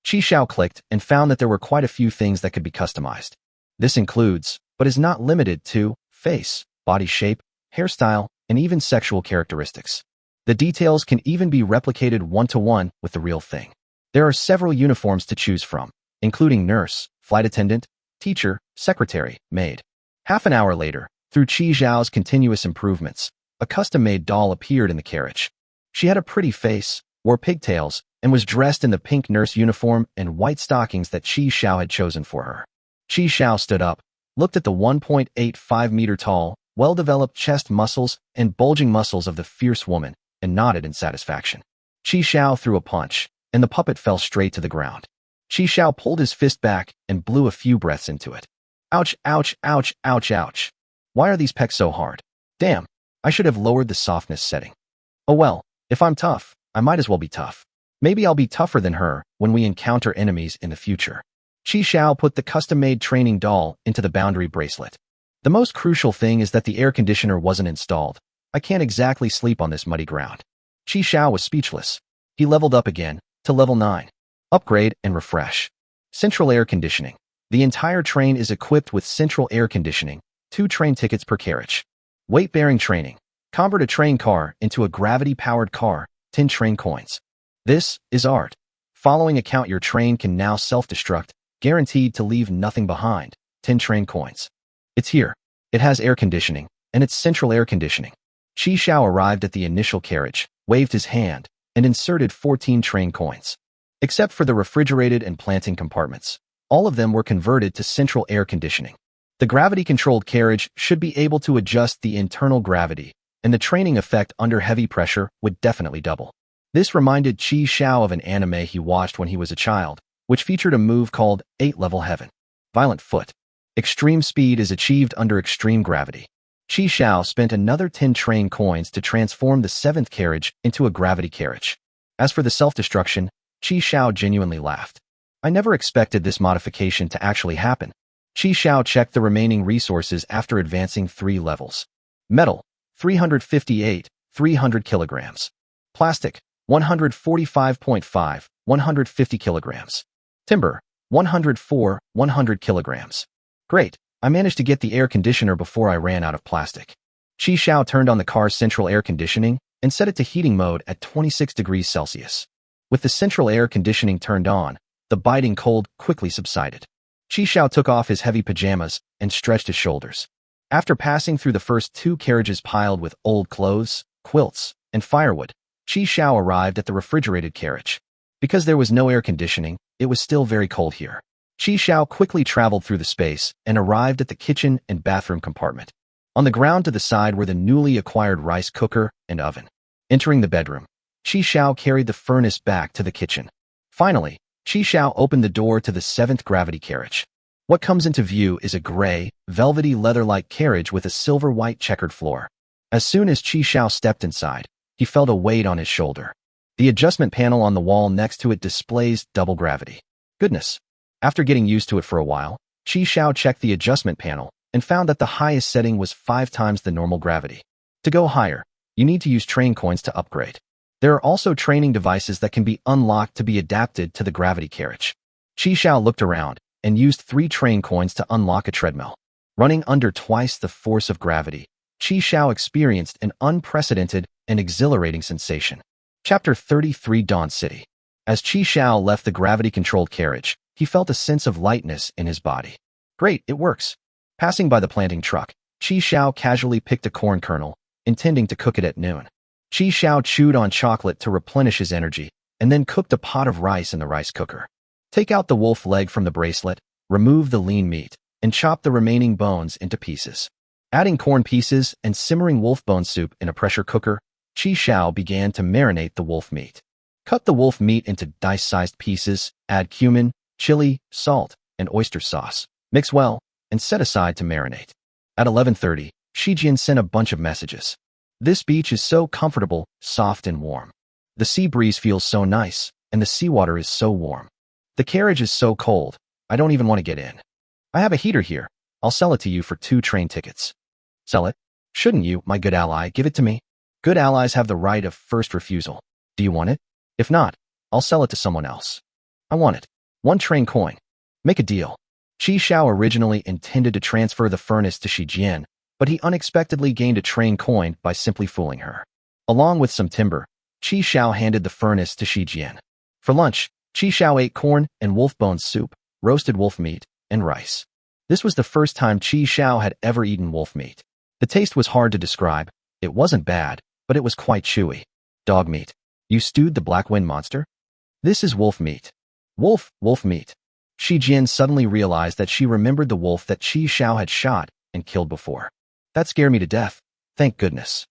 Xiao clicked and found that there were quite a few things that could be customized. This includes, but is not limited to, face, body shape, hairstyle, and even sexual characteristics. The details can even be replicated one-to-one with the real thing. There are several uniforms to choose from, including nurse, flight attendant, teacher, secretary, maid. Half an hour later, through Qi Xiao's continuous improvements, a custom-made doll appeared in the carriage. She had a pretty face, wore pigtails, and was dressed in the pink nurse uniform and white stockings that Qi Xiao had chosen for her. Qi Xiao stood up, looked at the 1.85-meter-tall, well-developed chest muscles and bulging muscles of the fierce woman, and nodded in satisfaction. Qi Xiao threw a punch, and the puppet fell straight to the ground. Qi Xiao pulled his fist back and blew a few breaths into it. Ouch, ouch, ouch, ouch, ouch. Why are these pecs so hard? Damn, I should have lowered the softness setting. Oh well, if I'm tough, I might as well be tough. Maybe I'll be tougher than her when we encounter enemies in the future. Qi Xiao put the custom-made training doll into the boundary bracelet. The most crucial thing is that the air conditioner wasn't installed. I can't exactly sleep on this muddy ground. Qi Xiao was speechless. He leveled up again, to level 9. Upgrade and refresh. Central air conditioning. The entire train is equipped with central air conditioning, 2 train tickets per carriage. Weight-bearing training. Convert a train car into a gravity-powered car, 10 train coins. This is art. Following account your train can now self-destruct, guaranteed to leave nothing behind, 10 train coins. It's here. It has air conditioning, and it's central air conditioning. Qi Xiao arrived at the initial carriage, waved his hand, and inserted 14 train coins. Except for the refrigerated and planting compartments, all of them were converted to central air conditioning. The gravity-controlled carriage should be able to adjust the internal gravity, and the training effect under heavy pressure would definitely double. This reminded Qi Xiao of an anime he watched when he was a child, which featured a move called 8-Level Heaven. Violent Foot. Extreme speed is achieved under extreme gravity. Qi Xiao spent another 10 train coins to transform the 7th carriage into a gravity carriage. As for the self-destruction, Qi Xiao genuinely laughed. I never expected this modification to actually happen. Qi Xiao checked the remaining resources after advancing 3 levels. Metal, 358, 300 kilograms. Plastic, 145.5, 150 kilograms. Timber, 104, 100 kilograms. Great, I managed to get the air conditioner before I ran out of plastic. Qi Xiao turned on the car's central air conditioning and set it to heating mode at 26 degrees Celsius. With the central air conditioning turned on, the biting cold quickly subsided. Qi Xiao took off his heavy pajamas and stretched his shoulders. After passing through the first 2 carriages piled with old clothes, quilts, and firewood, Qi Xiao arrived at the refrigerated carriage. Because there was no air conditioning, it was still very cold here. Qi Xiao quickly traveled through the space and arrived at the kitchen and bathroom compartment. On the ground to the side were the newly acquired rice cooker and oven. Entering the bedroom, Qi Xiao carried the furnace back to the kitchen. Finally, Qi Xiao opened the door to the 7th gravity carriage. What comes into view is a gray, velvety leather-like carriage with a silver-white checkered floor. As soon as Qi Xiao stepped inside, he felt a weight on his shoulder. The adjustment panel on the wall next to it displays double gravity. Goodness. After getting used to it for a while, Qi Xiao checked the adjustment panel and found that the highest setting was 5 times the normal gravity. To go higher, you need to use train coins to upgrade. There are also training devices that can be unlocked to be adapted to the gravity carriage. Qi Xiao looked around and used 3 train coins to unlock a treadmill. Running under twice the force of gravity, Qi Xiao experienced an unprecedented and exhilarating sensation. Chapter 33 Dawn City. As Qi Xiao left the gravity-controlled carriage, he felt a sense of lightness in his body. Great, it works. Passing by the planting truck, Qi Xiao casually picked a corn kernel, intending to cook it at noon. Qi Xiao chewed on chocolate to replenish his energy, and then cooked a pot of rice in the rice cooker. Take out the wolf leg from the bracelet, remove the lean meat, and chop the remaining bones into pieces. Adding corn pieces and simmering wolf bone soup in a pressure cooker, Qi Xiao began to marinate the wolf meat. Cut the wolf meat into dice-sized pieces, add cumin, chili, salt, and oyster sauce. Mix well, and set aside to marinate. At 11:30, Shijian sent a bunch of messages. This beach is so comfortable, soft and warm. The sea breeze feels so nice, and the seawater is so warm. The carriage is so cold, I don't even want to get in. I have a heater here. I'll sell it to you for 2 train tickets. Sell it? Shouldn't you, my good ally, give it to me? Good allies have the right of first refusal. Do you want it? If not, I'll sell it to someone else. I want it. 1 train coin. Make a deal. Qi Xiao originally intended to transfer the furnace to Shijian, but he unexpectedly gained a train coin by simply fooling her. Along with some timber, Qi Xiao handed the furnace to Shijian. For lunch, Qi Xiao ate corn and wolf bone soup, roasted wolf meat, and rice. This was the first time Qi Xiao had ever eaten wolf meat. The taste was hard to describe. It wasn't bad, but it was quite chewy. Dog meat. You stewed the black wind monster? This is wolf meat. Wolf meat. Shijian suddenly realized that she remembered the wolf that Qi Xiao had shot and killed before. That scared me to death. Thank goodness.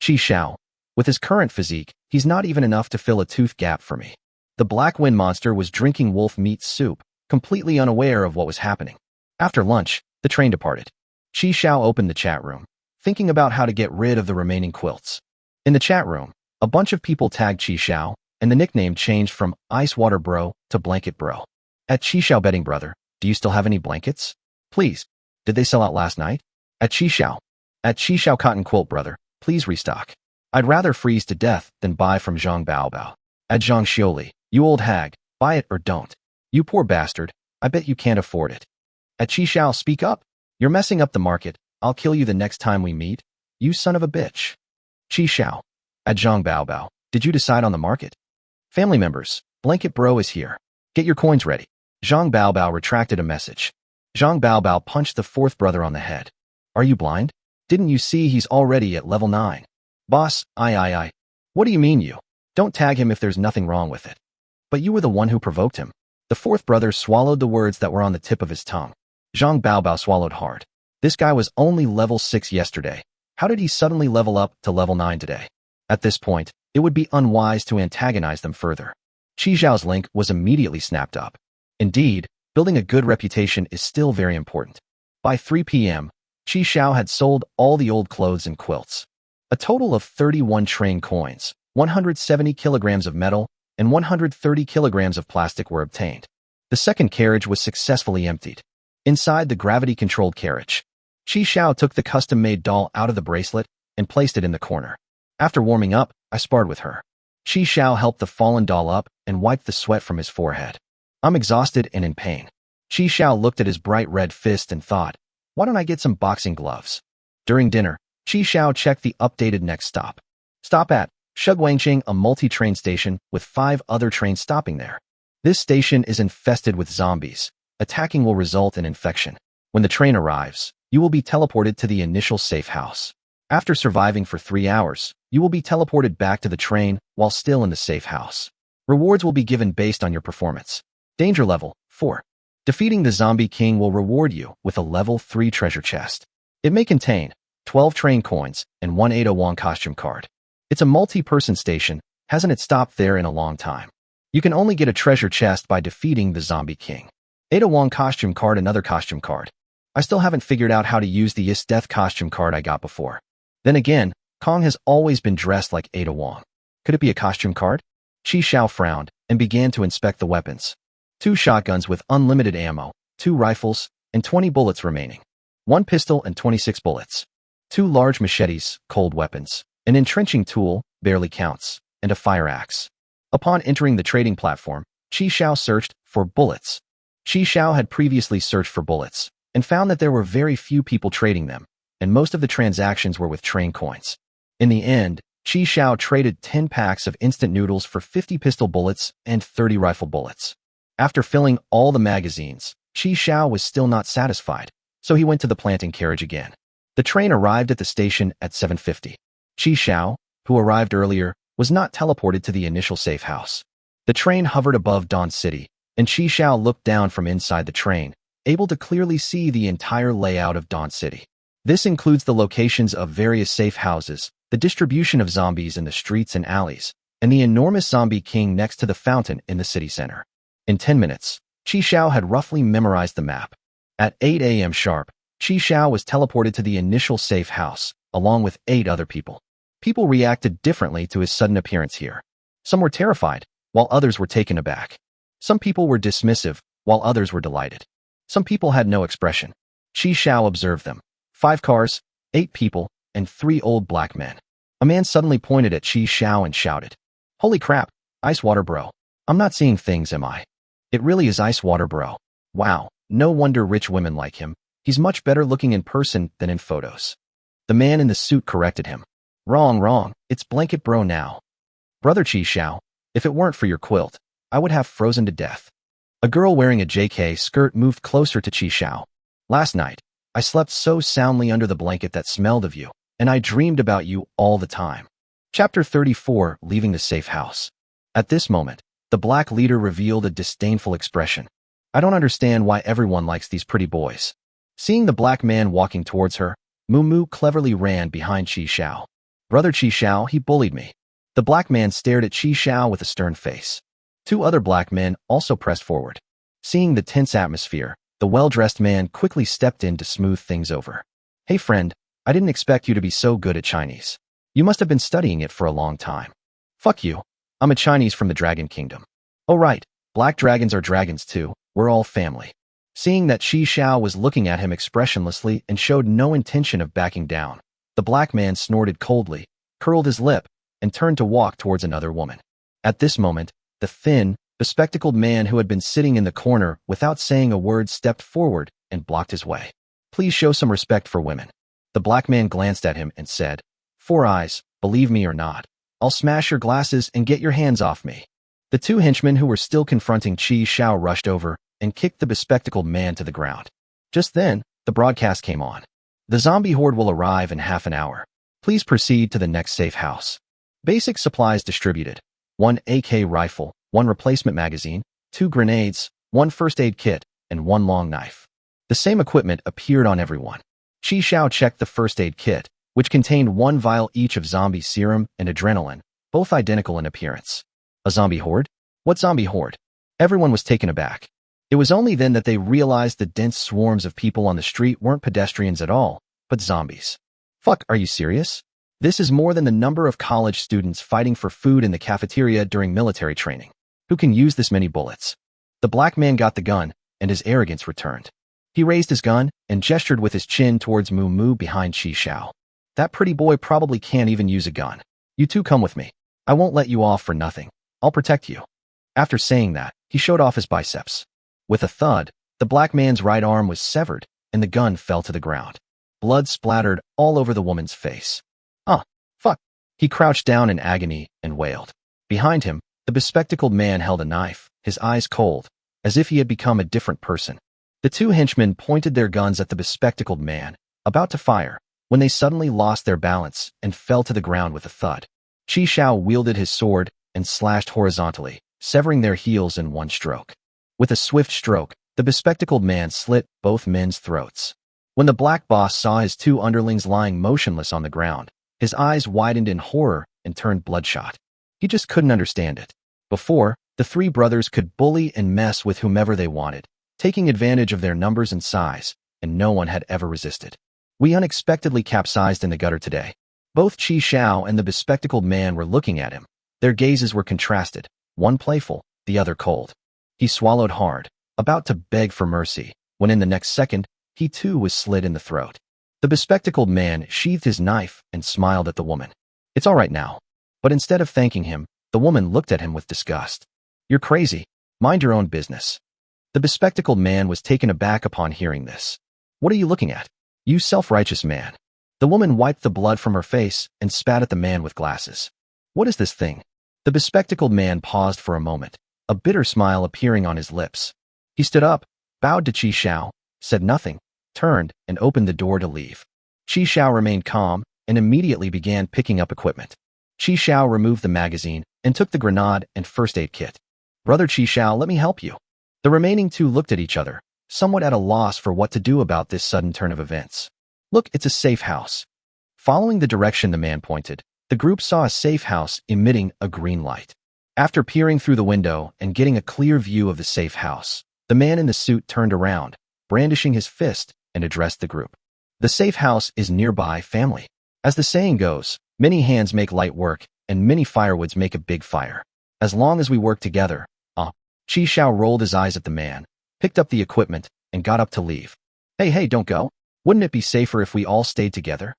Qi Xiao. With his current physique, he's not even enough to fill a tooth gap for me. The black wind monster was drinking wolf meat soup, completely unaware of what was happening. After lunch, the train departed. Qi Xiao opened the chat room, thinking about how to get rid of the remaining quilts. In the chat room, a bunch of people tagged Qi Xiao, and the nickname changed from Ice Water Bro to Blanket Bro. At Qi Xiao Bedding Brother, do you still have any blankets? Please. Did they sell out last night? At Qi Xiao. At Qi Xiao Cotton Quilt Brother, please restock. I'd rather freeze to death than buy from Zhang Baobao. At Zhang Xioli, you old hag, buy it or don't. You poor bastard, I bet you can't afford it. At Qi Xiao, speak up. You're messing up the market. I'll kill you the next time we meet. You son of a bitch. Qi Xiao. At Zhang Baobao, did you decide on the market? Family members, Blanket Bro is here. Get your coins ready. Zhang Baobao retracted a message. Zhang Baobao punched the 4th brother on the head. Are you blind? Didn't you see he's already at level 9? Boss, I. What do you mean you? Don't tag him if there's nothing wrong with it. But you were the one who provoked him. The 4th brother swallowed the words that were on the tip of his tongue. Zhang Baobao swallowed hard. This guy was only level 6 yesterday. How did he suddenly level up to level 9 today? At this point, it would be unwise to antagonize them further. Qi Xiao's link was immediately snapped up. Indeed, building a good reputation is still very important. By 3 p.m., Qi Xiao had sold all the old clothes and quilts. A total of 31 train coins, 170 kilograms of metal, and 130 kilograms of plastic were obtained. The second carriage was successfully emptied. Inside the gravity-controlled carriage, Qi Xiao took the custom-made doll out of the bracelet and placed it in the corner. After warming up, I sparred with her. Qi Xiao helped the fallen doll up and wiped the sweat from his forehead. I'm exhausted and in pain. Qi Xiao looked at his bright red fist and thought, why don't I get some boxing gloves? During dinner, Qi Xiao checked the updated next stop. Stop at Shuguangqing, a multi-train station with 5 other trains stopping there. This station is infested with zombies. Attacking will result in infection. When the train arrives, you will be teleported to the initial safe house. After surviving for 3 hours, you will be teleported back to the train while still in the safe house. Rewards will be given based on your performance. Danger level 4. Defeating the zombie king will reward you with a level 3 treasure chest. It may contain 12 train coins and 1 Ada Wong costume card. It's a multi-person station, hasn't it stopped there in a long time. You can only get a treasure chest by defeating the zombie king. Ada Wong costume card, another costume card. I still haven't figured out how to use the Is Death costume card I got before. Then again, Kong has always been dressed like Ada Wong. Could it be a costume card? Qi Xiao frowned and began to inspect the weapons. 2 shotguns with unlimited ammo, 2 rifles, and 20 bullets remaining. 1 pistol and 26 bullets. 2 large machetes, cold weapons, an entrenching tool, barely counts, and a fire axe. Upon entering the trading platform, Qi Xiao searched for bullets. Qi Xiao had previously searched for bullets and found that there were very few people trading them, and most of the transactions were with train coins. In the end, Chi Xiao traded 10 packs of instant noodles for 50 pistol bullets and 30 rifle bullets. After filling all the magazines, Chi Xiao was still not satisfied, so he went to the planting carriage again. The train arrived at the station at 7:50. Chi Xiao, who arrived earlier, was not teleported to the initial safe house. The train hovered above Dawn City, and Chi Xiao looked down from inside the train, able to clearly see the entire layout of Dawn City. This includes the locations of various safe houses, the distribution of zombies in the streets and alleys, and the enormous zombie king next to the fountain in the city center. In 10 minutes, Chi Xiao had roughly memorized the map. At 8 a.m. sharp, Chi Xiao was teleported to the initial safe house, along with 8 other people. People reacted differently to his sudden appearance here. Some were terrified, while others were taken aback. Some people were dismissive, while others were delighted. Some people had no expression. Chi Xiao observed them. 5 cars, 8 people, and 3 old black men. A man suddenly pointed at Chi Xiao and shouted, "Holy crap, ice water bro. I'm not seeing things, am I? It really is ice water bro. Wow, no wonder rich women like him. He's much better looking in person than in photos." The man in the suit corrected him. Wrong, it's blanket bro now. Brother Chi Xiao, if it weren't for your quilt, I would have frozen to death. A girl wearing a JK skirt moved closer to Chi Xiao. Last night, I slept so soundly under the blanket that smelled of you, and I dreamed about you all the time. Chapter 34, Leaving the Safe House. At this moment, the black leader revealed a disdainful expression. I don't understand why everyone likes these pretty boys. Seeing the black man walking towards her, Moo cleverly ran behind Chi Xiao. Brother Chi Xiao, he bullied me. The black man stared at Chi Xiao with a stern face. 2 other black men also pressed forward. Seeing the tense atmosphere, the well-dressed man quickly stepped in to smooth things over. Hey friend, I didn't expect you to be so good at Chinese. You must have been studying it for a long time. Fuck you. I'm a Chinese from the Dragon Kingdom. Oh right, black dragons are dragons too. We're all family. Seeing that Chi Xiao was looking at him expressionlessly and showed no intention of backing down, the black man snorted coldly, curled his lip, and turned to walk towards another woman. At this moment, the thin, bespectacled man who had been sitting in the corner without saying a word stepped forward and blocked his way. Please show some respect for women. The black man glanced at him and said, 4 eyes, believe me or not, I'll smash your glasses and get your hands off me. The 2 henchmen who were still confronting Chi Xiao rushed over and kicked the bespectacled man to the ground. Just then, the broadcast came on. The zombie horde will arrive in half an hour. Please proceed to the next safe house. Basic supplies distributed. 1 AK rifle, 1 replacement magazine, 2 grenades, 1 first aid kit, and 1 long knife. The same equipment appeared on everyone. Chi Xiao checked the first aid kit, which contained 1 vial each of zombie serum and adrenaline, both identical in appearance. A zombie horde? What zombie horde? Everyone was taken aback. It was only then that they realized the dense swarms of people on the street weren't pedestrians at all, but zombies. Fuck, are you serious? This is more than the number of college students fighting for food in the cafeteria during military training. Who can use this many bullets? The black man got the gun, and his arrogance returned. He raised his gun and gestured with his chin towards Moo behind Chi Xiao. That pretty boy probably can't even use a gun. You 2 come with me. I won't let you off for nothing. I'll protect you. After saying that, he showed off his biceps. With a thud, the black man's right arm was severed, and the gun fell to the ground. Blood splattered all over the woman's face. Fuck. He crouched down in agony and wailed. Behind him, the bespectacled man held a knife, his eyes cold, as if he had become a different person. The 2 henchmen pointed their guns at the bespectacled man, about to fire, when they suddenly lost their balance and fell to the ground with a thud. Chi Xiao wielded his sword and slashed horizontally, severing their heels in 1 stroke. With a swift stroke, the bespectacled man slit both men's throats. When the black boss saw his 2 underlings lying motionless on the ground, his eyes widened in horror and turned bloodshot. He just couldn't understand it. Before, the 3 brothers could bully and mess with whomever they wanted, taking advantage of their numbers and size, and no one had ever resisted. We unexpectedly capsized in the gutter today. Both Chi Xiao and the bespectacled man were looking at him. Their gazes were contrasted, one playful, the other cold. He swallowed hard, about to beg for mercy, when in the next second, he too was slit in the throat. The bespectacled man sheathed his knife and smiled at the woman. It's all right now. But instead of thanking him, the woman looked at him with disgust. You're crazy. Mind your own business. The bespectacled man was taken aback upon hearing this. What are you looking at? You self-righteous man. The woman wiped the blood from her face and spat at the man with glasses. What is this thing? The bespectacled man paused for a moment, a bitter smile appearing on his lips. He stood up, bowed to Qi Xiao, said nothing, turned, and opened the door to leave. Qi Xiao remained calm and immediately began picking up equipment. Qi Xiao removed the magazine and took the grenade and first aid kit. Brother Qi Xiao, let me help you. The remaining two looked at each other, somewhat at a loss for what to do about this sudden turn of events. Look, it's a safe house. Following the direction the man pointed, the group saw a safe house emitting a green light. After peering through the window and getting a clear view of the safe house, the man in the suit turned around, brandishing his fist, and addressed the group. The safe house is nearby, family. As the saying goes, many hands make light work, and many firewoods make a big fire. As long as we work together, Qi Xiao rolled his eyes at the man, picked up the equipment, and got up to leave. Hey, don't go. Wouldn't it be safer if we all stayed together?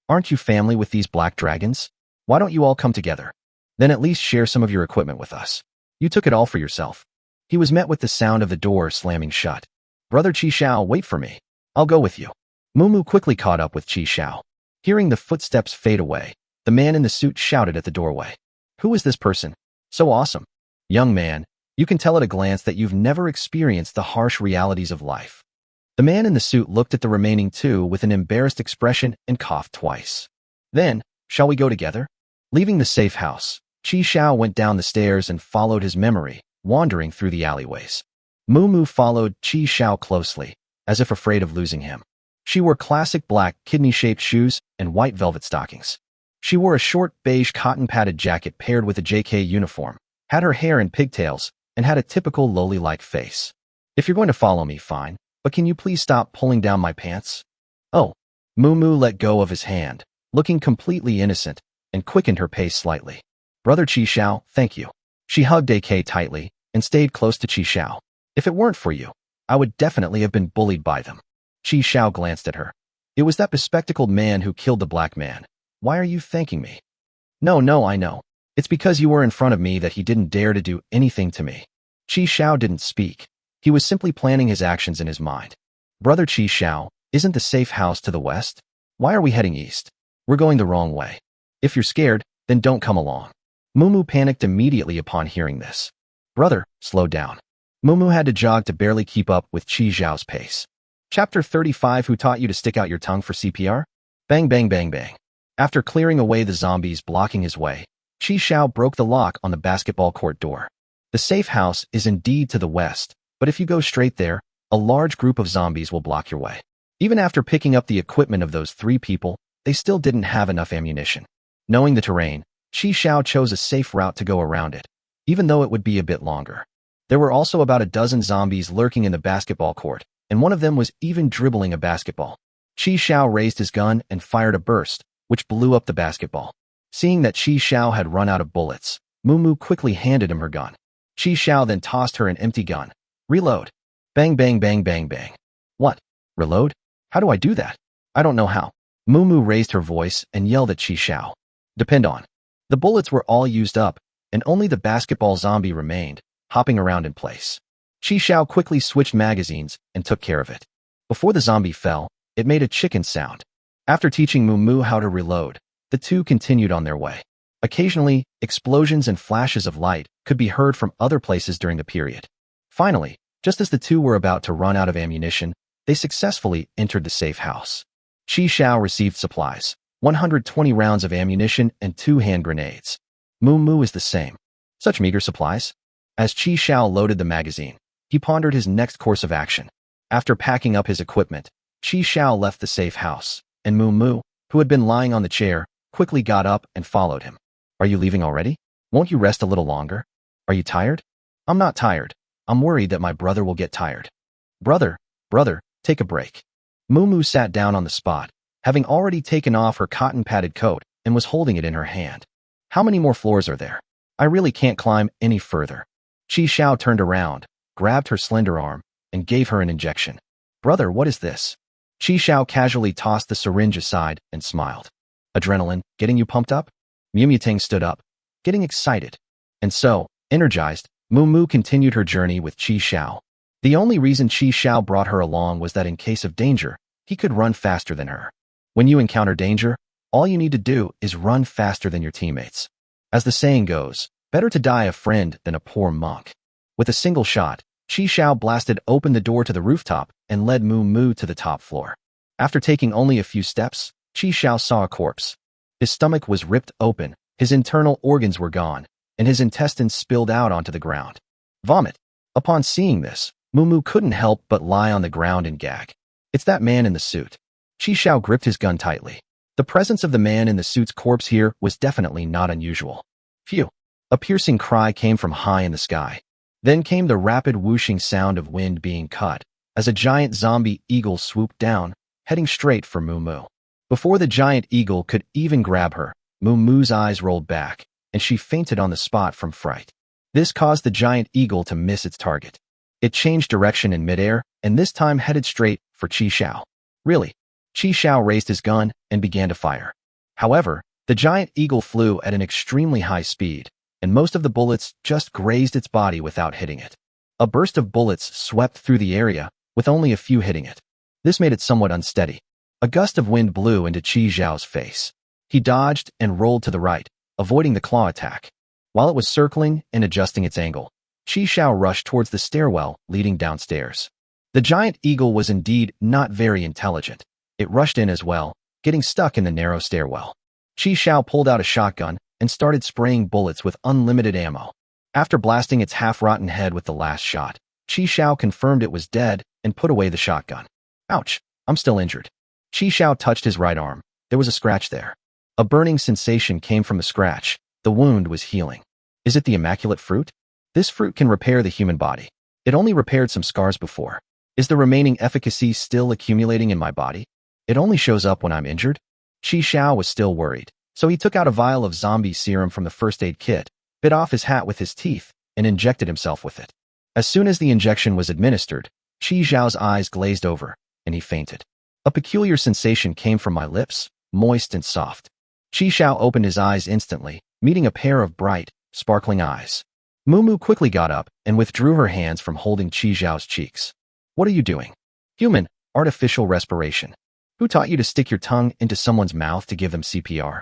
Aren't you family with these black dragons? Why don't you all come together? Then at least share some of your equipment with us. You took it all for yourself. He was met with the sound of the door slamming shut. Brother Qi Xiao, wait for me. I'll go with you. Mumu quickly caught up with Qi Xiao. Hearing the footsteps fade away, the man in the suit shouted at the doorway. Who is this person? So awesome. Young man, you can tell at a glance that you've never experienced the harsh realities of life. The man in the suit looked at the remaining two with an embarrassed expression and coughed twice. Then, shall we go together? Leaving the safe house, Qi Xiao went down the stairs and followed his memory, wandering through the alleyways. Mumu followed Qi Xiao closely, as if afraid of losing him. She wore classic black, kidney-shaped shoes and white velvet stockings. She wore a short, beige cotton-padded jacket paired with a JK uniform, had her hair in pigtails, and had a typical loli-like face. If you're going to follow me, fine, but can you please stop pulling down my pants? Oh. Mumu let go of his hand, looking completely innocent, and quickened her pace slightly. Brother Qi Xiao, thank you. She hugged AK tightly and stayed close to Qi Xiao. If it weren't for you, I would definitely have been bullied by them. Qi Xiao glanced at her. It was that bespectacled man who killed the black man. Why are you thanking me? No, I know. It's because you were in front of me that he didn't dare to do anything to me. Qi Xiao didn't speak. He was simply planning his actions in his mind. Brother Qi Xiao, isn't the safe house to the west? Why are we heading east? We're going the wrong way. If you're scared, then don't come along. Mumu panicked immediately upon hearing this. Brother, slow down. Mumu had to jog to barely keep up with Qi Xiao's pace. Chapter 35. Who taught you to stick out your tongue for CPR? Bang, bang, bang, bang. After clearing away the zombies blocking his way, Qi Xiao broke the lock on the basketball court door. The safe house is indeed to the west, but if you go straight there, a large group of zombies will block your way. Even after picking up the equipment of those three people, they still didn't have enough ammunition. Knowing the terrain, Qi Xiao chose a safe route to go around it, even though it would be a bit longer. There were also about a dozen zombies lurking in the basketball court, and one of them was even dribbling a basketball. Qi Xiao raised his gun and fired a burst, which blew up the basketball. Seeing that Qi Xiao had run out of bullets, Mumu quickly handed him her gun. Qi Xiao then tossed her an empty gun. Reload. Bang, bang, bang, bang, bang. What? Reload? How do I do that? I don't know how. Mumu raised her voice and yelled at Qi Xiao. Depend on. The bullets were all used up, and only the basketball zombie remained, hopping around in place. Qi Xiao quickly switched magazines and took care of it. Before the zombie fell, it made a chicken sound. After teaching Mumu how to reload, the two continued on their way. Occasionally, explosions and flashes of light could be heard from other places during the period. Finally, just as the two were about to run out of ammunition, they successfully entered the safe house. Qi Xiao received supplies, 120 rounds of ammunition and 2 hand grenades. Mumu is the same. Such meager supplies. As Qi Xiao loaded the magazine, he pondered his next course of action. After packing up his equipment, Qi Xiao left the safe house, and Mumu, who had been lying on the chair, quickly got up and followed him. Are you leaving already? Won't you rest a little longer? Are you tired? I'm not tired. I'm worried that my brother will get tired. Brother, take a break. Mumu sat down on the spot, having already taken off her cotton-padded coat and was holding it in her hand. How many more floors are there? I really can't climb any further. Qi Xiao turned around, grabbed her slender arm, and gave her an injection. Brother, what is this? Qi Xiao casually tossed the syringe aside and smiled. Adrenaline, getting you pumped up? Mumutang stood up, getting excited. And so, energized, Mumu continued her journey with Qi Xiao. The only reason Qi Xiao brought her along was that in case of danger, he could run faster than her. When you encounter danger, all you need to do is run faster than your teammates. As the saying goes, better to die a friend than a poor monk. With a single shot, Chi Xiao blasted open the door to the rooftop and led Mu Mu to the top floor. After taking only a few steps, Chi Xiao saw a corpse. His stomach was ripped open, his internal organs were gone, and his intestines spilled out onto the ground. Vomit. Upon seeing this, Mu Mu couldn't help but lie on the ground and gag. It's that man in the suit. Chi Xiao gripped his gun tightly. The presence of the man in the suit's corpse here was definitely not unusual. Phew. A piercing cry came from high in the sky. Then came the rapid whooshing sound of wind being cut, as a giant zombie eagle swooped down, heading straight for Mu Mu. Before the giant eagle could even grab her, Mu Mu's eyes rolled back, and she fainted on the spot from fright. This caused the giant eagle to miss its target. It changed direction in midair, and this time headed straight for Chi Xiao. Really? Chi Xiao raised his gun and began to fire. However, the giant eagle flew at an extremely high speed, and most of the bullets just grazed its body without hitting it. A burst of bullets swept through the area, with only a few hitting it. This made it somewhat unsteady. A gust of wind blew into Chi Xiao's face. He dodged and rolled to the right, avoiding the claw attack. While it was circling and adjusting its angle, Chi Xiao rushed towards the stairwell leading downstairs. The giant eagle was indeed not very intelligent. It rushed in as well, getting stuck in the narrow stairwell. Chi Xiao pulled out a shotgun and started spraying bullets with unlimited ammo. After blasting its half-rotten head with the last shot, Chi Xiao confirmed it was dead and put away the shotgun. Ouch, I'm still injured. Chi Xiao touched his right arm. There was a scratch there. A burning sensation came from the scratch. The wound was healing. Is it the immaculate fruit? This fruit can repair the human body. It only repaired some scars before. Is the remaining efficacy still accumulating in my body? It only shows up when I'm injured? Chi Xiao was still worried, so he took out a vial of zombie serum from the first aid kit, bit off his hat with his teeth, and injected himself with it. As soon as the injection was administered, Chi Xiao's eyes glazed over, and he fainted. A peculiar sensation came from my lips, moist and soft. Chi Xiao opened his eyes instantly, meeting a pair of bright, sparkling eyes. Mu Mu quickly got up and withdrew her hands from holding Chi Xiao's cheeks. What are you doing? Human, artificial respiration. Who taught you to stick your tongue into someone's mouth to give them CPR?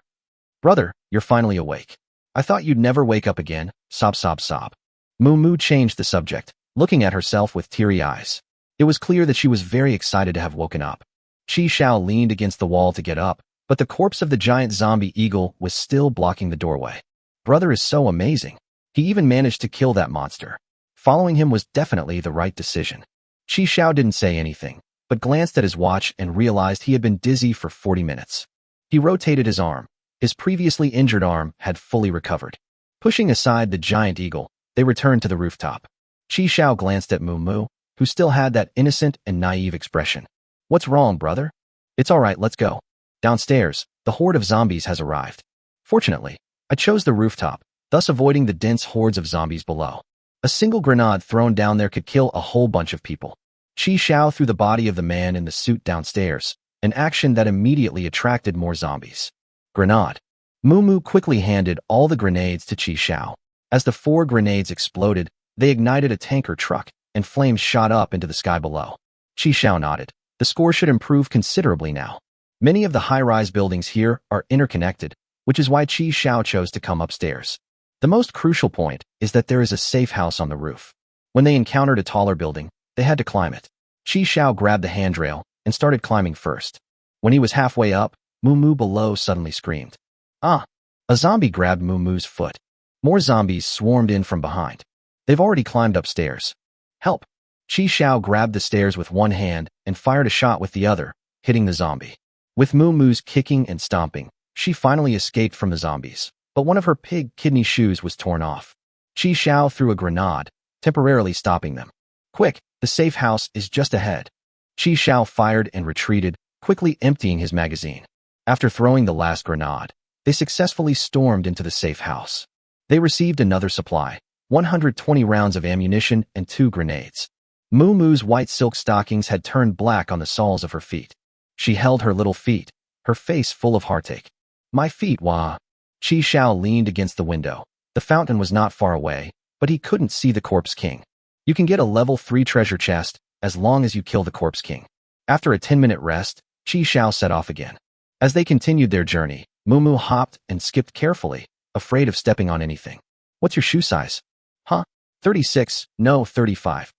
Brother, you're finally awake. I thought you'd never wake up again, sob sob sob. Mu Mu changed the subject, looking at herself with teary eyes. It was clear that she was very excited to have woken up. Chi Xiao leaned against the wall to get up, but the corpse of the giant zombie eagle was still blocking the doorway. Brother is so amazing. He even managed to kill that monster. Following him was definitely the right decision. Chi Xiao didn't say anything, but glanced at his watch and realized he had been dizzy for 40 minutes. He rotated his arm. His previously injured arm had fully recovered. Pushing aside the giant eagle, they returned to the rooftop. Chi Xiao glanced at Mu Mu, who still had that innocent and naive expression. What's wrong, brother? It's all right, let's go. Downstairs, the horde of zombies has arrived. Fortunately, I chose the rooftop, thus avoiding the dense hordes of zombies below. A single grenade thrown down there could kill a whole bunch of people. Chi Xiao threw the body of the man in the suit downstairs, an action that immediately attracted more zombies. Grenade. Mu Mu quickly handed all the grenades to Chi Xiao. As the 4 grenades exploded, they ignited a tanker truck, and flames shot up into the sky below. Chi Xiao nodded. The score should improve considerably now. Many of the high-rise buildings here are interconnected, which is why Chi Xiao chose to come upstairs. The most crucial point is that there is a safe house on the roof. When they encountered a taller building, they had to climb it. Chi Xiao grabbed the handrail and started climbing first. When he was halfway up, Mu Mu below suddenly screamed. Ah! A zombie grabbed Mu Mu's foot. More zombies swarmed in from behind. They've already climbed upstairs. Help! Chi Xiao grabbed the stairs with one hand and fired a shot with the other, hitting the zombie. With Mu Mu's kicking and stomping, she finally escaped from the zombies, but one of her pig kidney shoes was torn off. Chi Xiao threw a grenade, temporarily stopping them. Quick, the safe house is just ahead. Chi Xiao fired and retreated, quickly emptying his magazine. After throwing the last grenade, they successfully stormed into the safe house. They received another supply, 120 rounds of ammunition and 2 grenades. Mu Mu's white silk stockings had turned black on the soles of her feet. She held her little feet, her face full of heartache. My feet, wah. Chi Xiao leaned against the window. The fountain was not far away, but he couldn't see the Corpse King. You can get a level 3 treasure chest as long as you kill the Corpse King. After a 10-minute rest, Chi Xiao set off again. As they continued their journey, Mumu hopped and skipped carefully, afraid of stepping on anything. What's your shoe size? Huh? 36, no 35.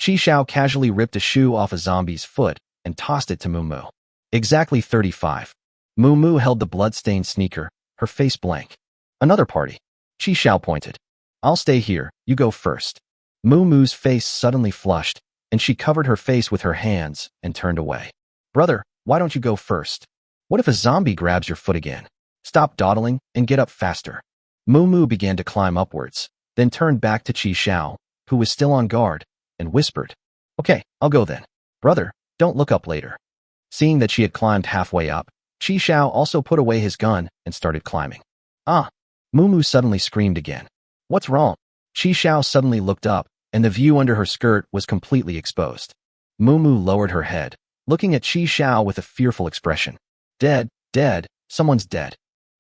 Chi Xiao casually ripped a shoe off a zombie's foot and tossed it to Mumu. Exactly 35. Mumu held the blood-stained sneaker, her face blank. Another party. Chi Xiao pointed. I'll stay here, you go first. Mumu's face suddenly flushed, and she covered her face with her hands and turned away. Brother, why don't you go first? What if a zombie grabs your foot again? Stop dawdling and get up faster. Mumu began to climb upwards, then turned back to Chi Xiao, who was still on guard, and whispered, Okay, I'll go then. Brother, don't look up later. Seeing that she had climbed halfway up, Chi Xiao also put away his gun and started climbing. Ah! Mumu suddenly screamed again. What's wrong? Chi Xiao suddenly looked up, and the view under her skirt was completely exposed. Mumu lowered her head, looking at Chi Xiao with a fearful expression. Dead, dead, someone's dead.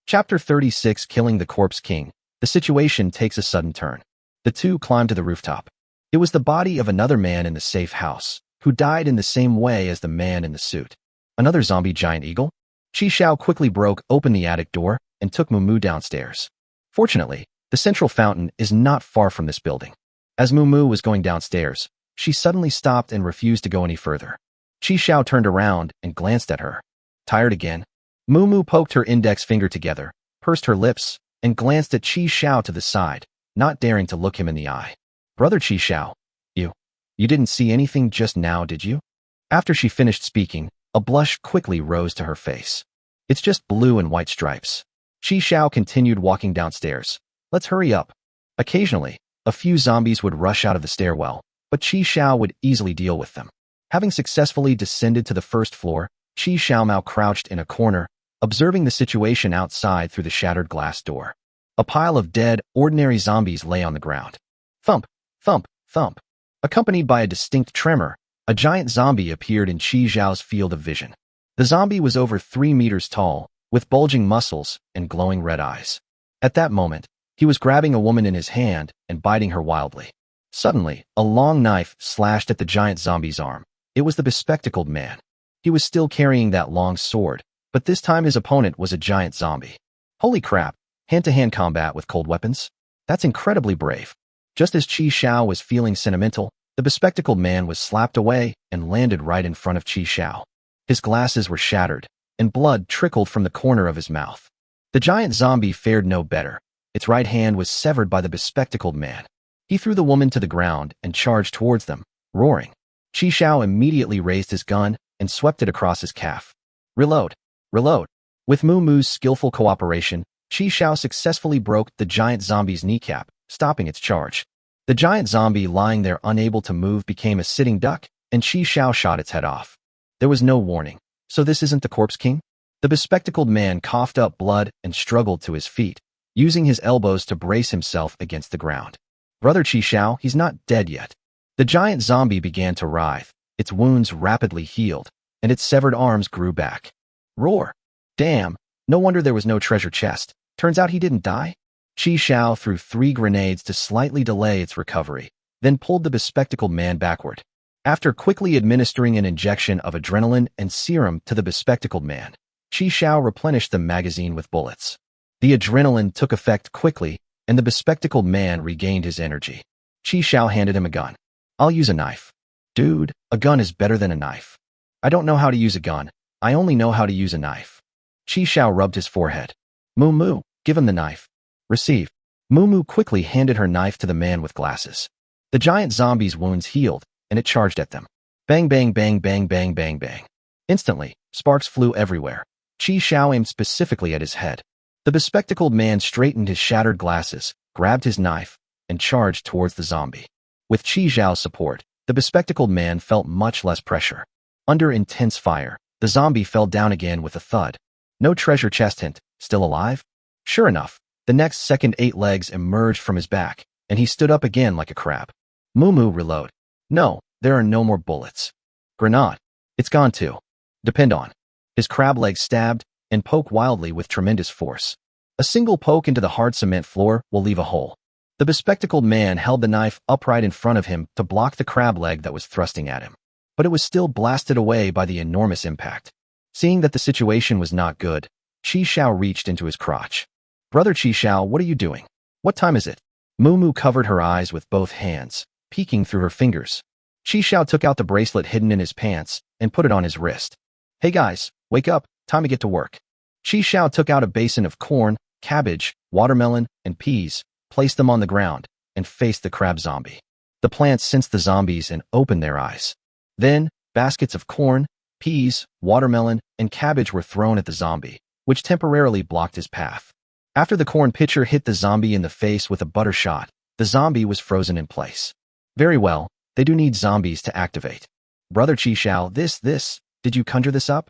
Chapter 36 Killing the Corpse King. The situation takes a sudden turn. The two climbed to the rooftop. It was the body of another man in the safe house, who died in the same way as the man in the suit. Another zombie giant eagle? Chi Xiao quickly broke open the attic door and took Mumu downstairs. Fortunately, the central fountain is not far from this building. As Mumu was going downstairs, she suddenly stopped and refused to go any further. Chi Xiao turned around and glanced at her. Tired again? Mumu poked her index finger together, pursed her lips, and glanced at Chi Xiao to the side, not daring to look him in the eye. Brother Chi Xiao, you didn't see anything just now, did you? After she finished speaking, a blush quickly rose to her face. It's just blue and white stripes. Chi Xiao continued walking downstairs. Let's hurry up. Occasionally, a few zombies would rush out of the stairwell, but Chi Xiao would easily deal with them. Having successfully descended to the first floor, Chi Xiaomao crouched in a corner, observing the situation outside through the shattered glass door. A pile of dead, ordinary zombies lay on the ground. Thump, thump, thump. Accompanied by a distinct tremor, a giant zombie appeared in Chi Xiao's field of vision. The zombie was over 3 meters tall, with bulging muscles and glowing red eyes. At that moment, he was grabbing a woman in his hand and biting her wildly. Suddenly, a long knife slashed at the giant zombie's arm. It was the bespectacled man. He was still carrying that long sword, but this time his opponent was a giant zombie. Holy crap, hand-to-hand combat with cold weapons? That's incredibly brave. Just as Chi Xiao was feeling sentimental, the bespectacled man was slapped away and landed right in front of Chi Xiao. His glasses were shattered, and blood trickled from the corner of his mouth. The giant zombie fared no better. Its right hand was severed by the bespectacled man. He threw the woman to the ground and charged towards them, roaring. Chi Xiao immediately raised his gun and swept it across his calf. Reload! Reload! With Mumu's skillful cooperation, Chi Xiao successfully broke the giant zombie's kneecap, stopping its charge. The giant zombie lying there unable to move became a sitting duck, and Chi Xiao shot its head off. There was no warning. So this isn't the Corpse King? The bespectacled man coughed up blood and struggled to his feet, using his elbows to brace himself against the ground. Brother Chi Xiao, he's not dead yet. The giant zombie began to writhe, its wounds rapidly healed, and its severed arms grew back. Roar! Damn, no wonder there was no treasure chest. Turns out he didn't die? Chi Xiao threw 3 grenades to slightly delay its recovery, then pulled the bespectacled man backward. After quickly administering an injection of adrenaline and serum to the bespectacled man, Chi Xiao replenished the magazine with bullets. The adrenaline took effect quickly, and the bespectacled man regained his energy. Chi Xiao handed him a gun. I'll use a knife. Dude, a gun is better than a knife. I don't know how to use a gun. I only know how to use a knife. Chi Xiao rubbed his forehead. Mumu, give him the knife. Receive. Mumu quickly handed her knife to the man with glasses. The giant zombie's wounds healed, and it charged at them. Bang, bang, bang, bang, bang, bang, bang. Instantly, sparks flew everywhere. Chi Xiao aimed specifically at his head. The bespectacled man straightened his shattered glasses, grabbed his knife, and charged towards the zombie. With Chi Xiao's support, the bespectacled man felt much less pressure. Under intense fire, the zombie fell down again with a thud. No treasure chest hint, still alive? Sure enough, the next second 8 legs emerged from his back, and he stood up again like a crab. Mumu, reload. No, there are no more bullets. Grenade. It's gone too. Depend on. His crab legs stabbed and poke wildly with tremendous force. A single poke into the hard cement floor will leave a hole. The bespectacled man held the knife upright in front of him to block the crab leg that was thrusting at him. But it was still blasted away by the enormous impact. Seeing that the situation was not good, Chi Xiao reached into his crotch. Brother Chi Xiao, what are you doing? What time is it? Mumu covered her eyes with both hands, peeking through her fingers. Chi Xiao took out the bracelet hidden in his pants and put it on his wrist. Hey guys, wake up, time to get to work. Chi Xiao took out a basin of corn, cabbage, watermelon, and peas, placed them on the ground, and faced the crab zombie. The plants sensed the zombies and opened their eyes. Then, baskets of corn, peas, watermelon, and cabbage were thrown at the zombie, which temporarily blocked his path. After the corn pitcher hit the zombie in the face with a butter shot, the zombie was frozen in place. Very well, they do need zombies to activate. Brother Chi Xiao, did you conjure this up?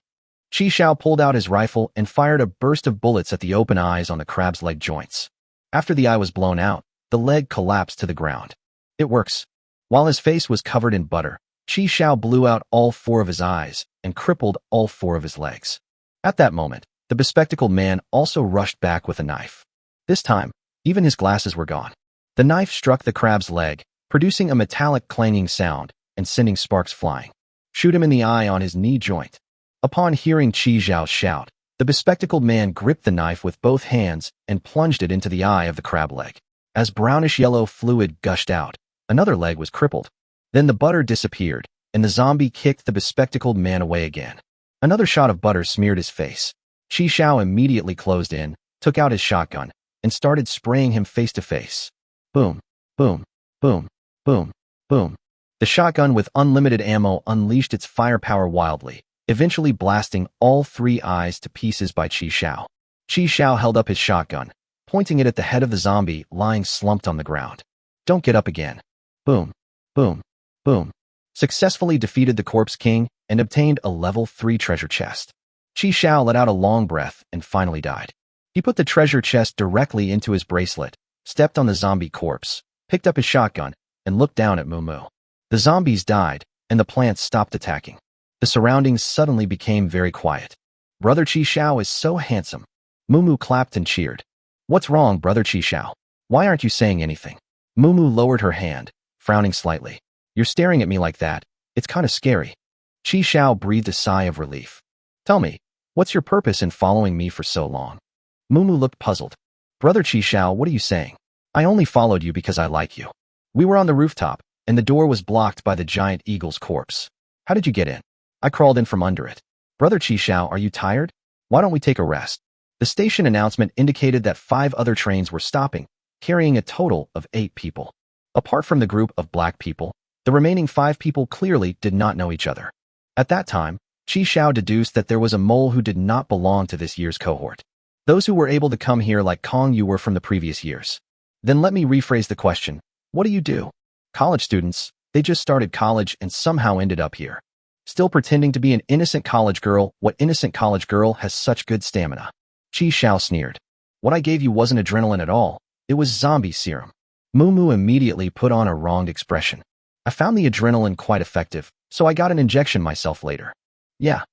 Chi Xiao pulled out his rifle and fired a burst of bullets at the open eyes on the crab's leg joints. After the eye was blown out, the leg collapsed to the ground. It works. While his face was covered in butter, Chi Xiao blew out all 4 of his eyes and crippled all 4 of his legs. At that moment, the bespectacled man also rushed back with a knife. This time, even his glasses were gone. The knife struck the crab's leg, producing a metallic clanging sound and sending sparks flying. Shoot him in the eye on his knee joint. Upon hearing Chi Xiao's shout, the bespectacled man gripped the knife with both hands and plunged it into the eye of the crab leg. As brownish-yellow fluid gushed out, another leg was crippled. Then the butter disappeared, and the zombie kicked the bespectacled man away again. Another shot of butter smeared his face. Chi Xiao immediately closed in, took out his shotgun, and started spraying him face to face. Boom, boom, boom, boom, boom. The shotgun with unlimited ammo unleashed its firepower wildly, eventually blasting all 3 eyes to pieces by Chi Xiao. Chi Xiao held up his shotgun, pointing it at the head of the zombie lying slumped on the ground. Don't get up again. Boom, boom, boom. Successfully defeated the Corpse King and obtained a level 3 treasure chest. Chi Xiao let out a long breath and finally died. He put the treasure chest directly into his bracelet, stepped on the zombie corpse, picked up his shotgun, and looked down at Mumu. The zombies died, and the plants stopped attacking. The surroundings suddenly became very quiet. Brother Chi Xiao is so handsome. Mumu clapped and cheered. What's wrong, Brother Chi Xiao? Why aren't you saying anything? Mumu lowered her hand, frowning slightly. You're staring at me like that. It's kind of scary. Chi Xiao breathed a sigh of relief. Tell me, what's your purpose in following me for so long? Mumu looked puzzled. Brother Chi Xiao, what are you saying? I only followed you because I like you. We were on the rooftop, and the door was blocked by the giant eagle's corpse. How did you get in? I crawled in from under it. Brother Chi Xiao, are you tired? Why don't we take a rest? The station announcement indicated that 5 other trains were stopping, carrying a total of 8 people. Apart from the group of black people, the remaining 5 people clearly did not know each other. At that time, Chi Xiao deduced that there was a mole who did not belong to this year's cohort. Those who were able to come here like Kong Yu were from the previous years. Then let me rephrase the question. What do you do? College students, they just started college and somehow ended up here. Still pretending to be an innocent college girl. What innocent college girl has such good stamina? Chi Xiao sneered. What I gave you wasn't adrenaline at all. It was zombie serum. Mumu immediately put on a wronged expression. I found the adrenaline quite effective, so I got an injection myself later. Yeah.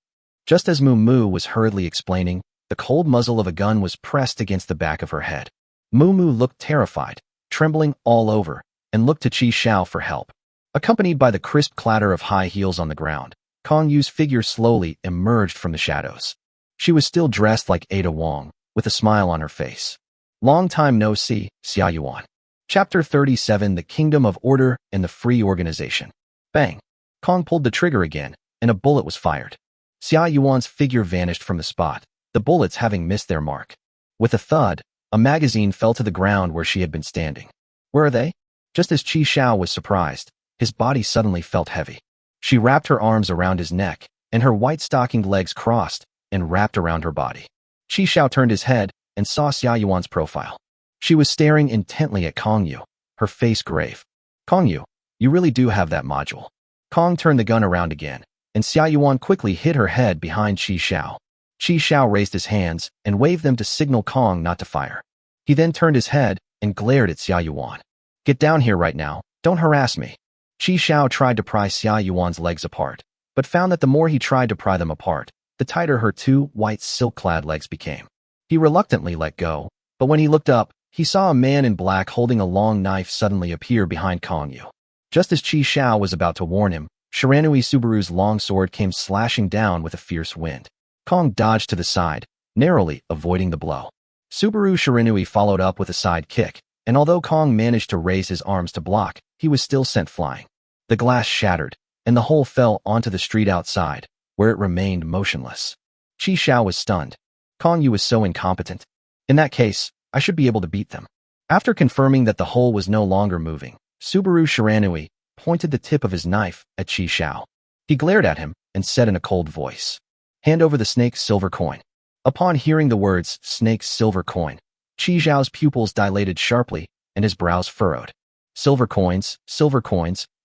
Just as Mumu was hurriedly explaining, the cold muzzle of a gun was pressed against the back of her head. Mumu looked terrified, trembling all over, and looked to Chi Xiao for help. Accompanied by the crisp clatter of high heels on the ground, Kong Yu's figure slowly emerged from the shadows. She was still dressed like Ada Wong, with a smile on her face. Long time no see, Xia Yuan. Chapter 37, The Kingdom of Order and the Free Organization. Bang! Kong pulled the trigger again, and a bullet was fired. Xia Yuan's figure vanished from the spot, the bullets having missed their mark. With a thud, a magazine fell to the ground where she had been standing. Where are they? Just as Chi Xiao was surprised, his body suddenly felt heavy. She wrapped her arms around his neck, and her white-stockinged legs crossed and wrapped around her body. Chi Xiao turned his head and saw Xia Yuan's profile. She was staring intently at Kong Yu, her face grave. Kong Yu, you really do have that module. Kong turned the gun around again, and Xia Yuan quickly hid her head behind Chi Xiao. Chi Xiao raised his hands and waved them to signal Kong not to fire. He then turned his head and glared at Xia Yuan. Get down here right now, don't harass me. Chi Xiao tried to pry Xia Yuan's legs apart, but found that the more he tried to pry them apart, the tighter her 2 white silk-clad legs became. He reluctantly let go, but when he looked up, he saw a man in black holding a long knife suddenly appear behind Kong Yu. Just as Chi Xiao was about to warn him, Shiranui Subaru's long sword came slashing down with a fierce wind. Kong dodged to the side, narrowly avoiding the blow. Subaru Shiranui followed up with a side kick, and although Kong managed to raise his arms to block, he was still sent flying. The glass shattered, and the whole fell onto the street outside, where it remained motionless. Chi Xiao was stunned. Kong Yu was so incompetent. In that case, I should be able to beat them. After confirming that the hole was no longer moving, Subaru Shiranui pointed the tip of his knife at Chi Xiao. He glared at him and said in a cold voice, "Hand over the snake's silver coin." Upon hearing the words, snake's silver coin, Chi Xiao's pupils dilated sharply and his brows furrowed. Silver coins,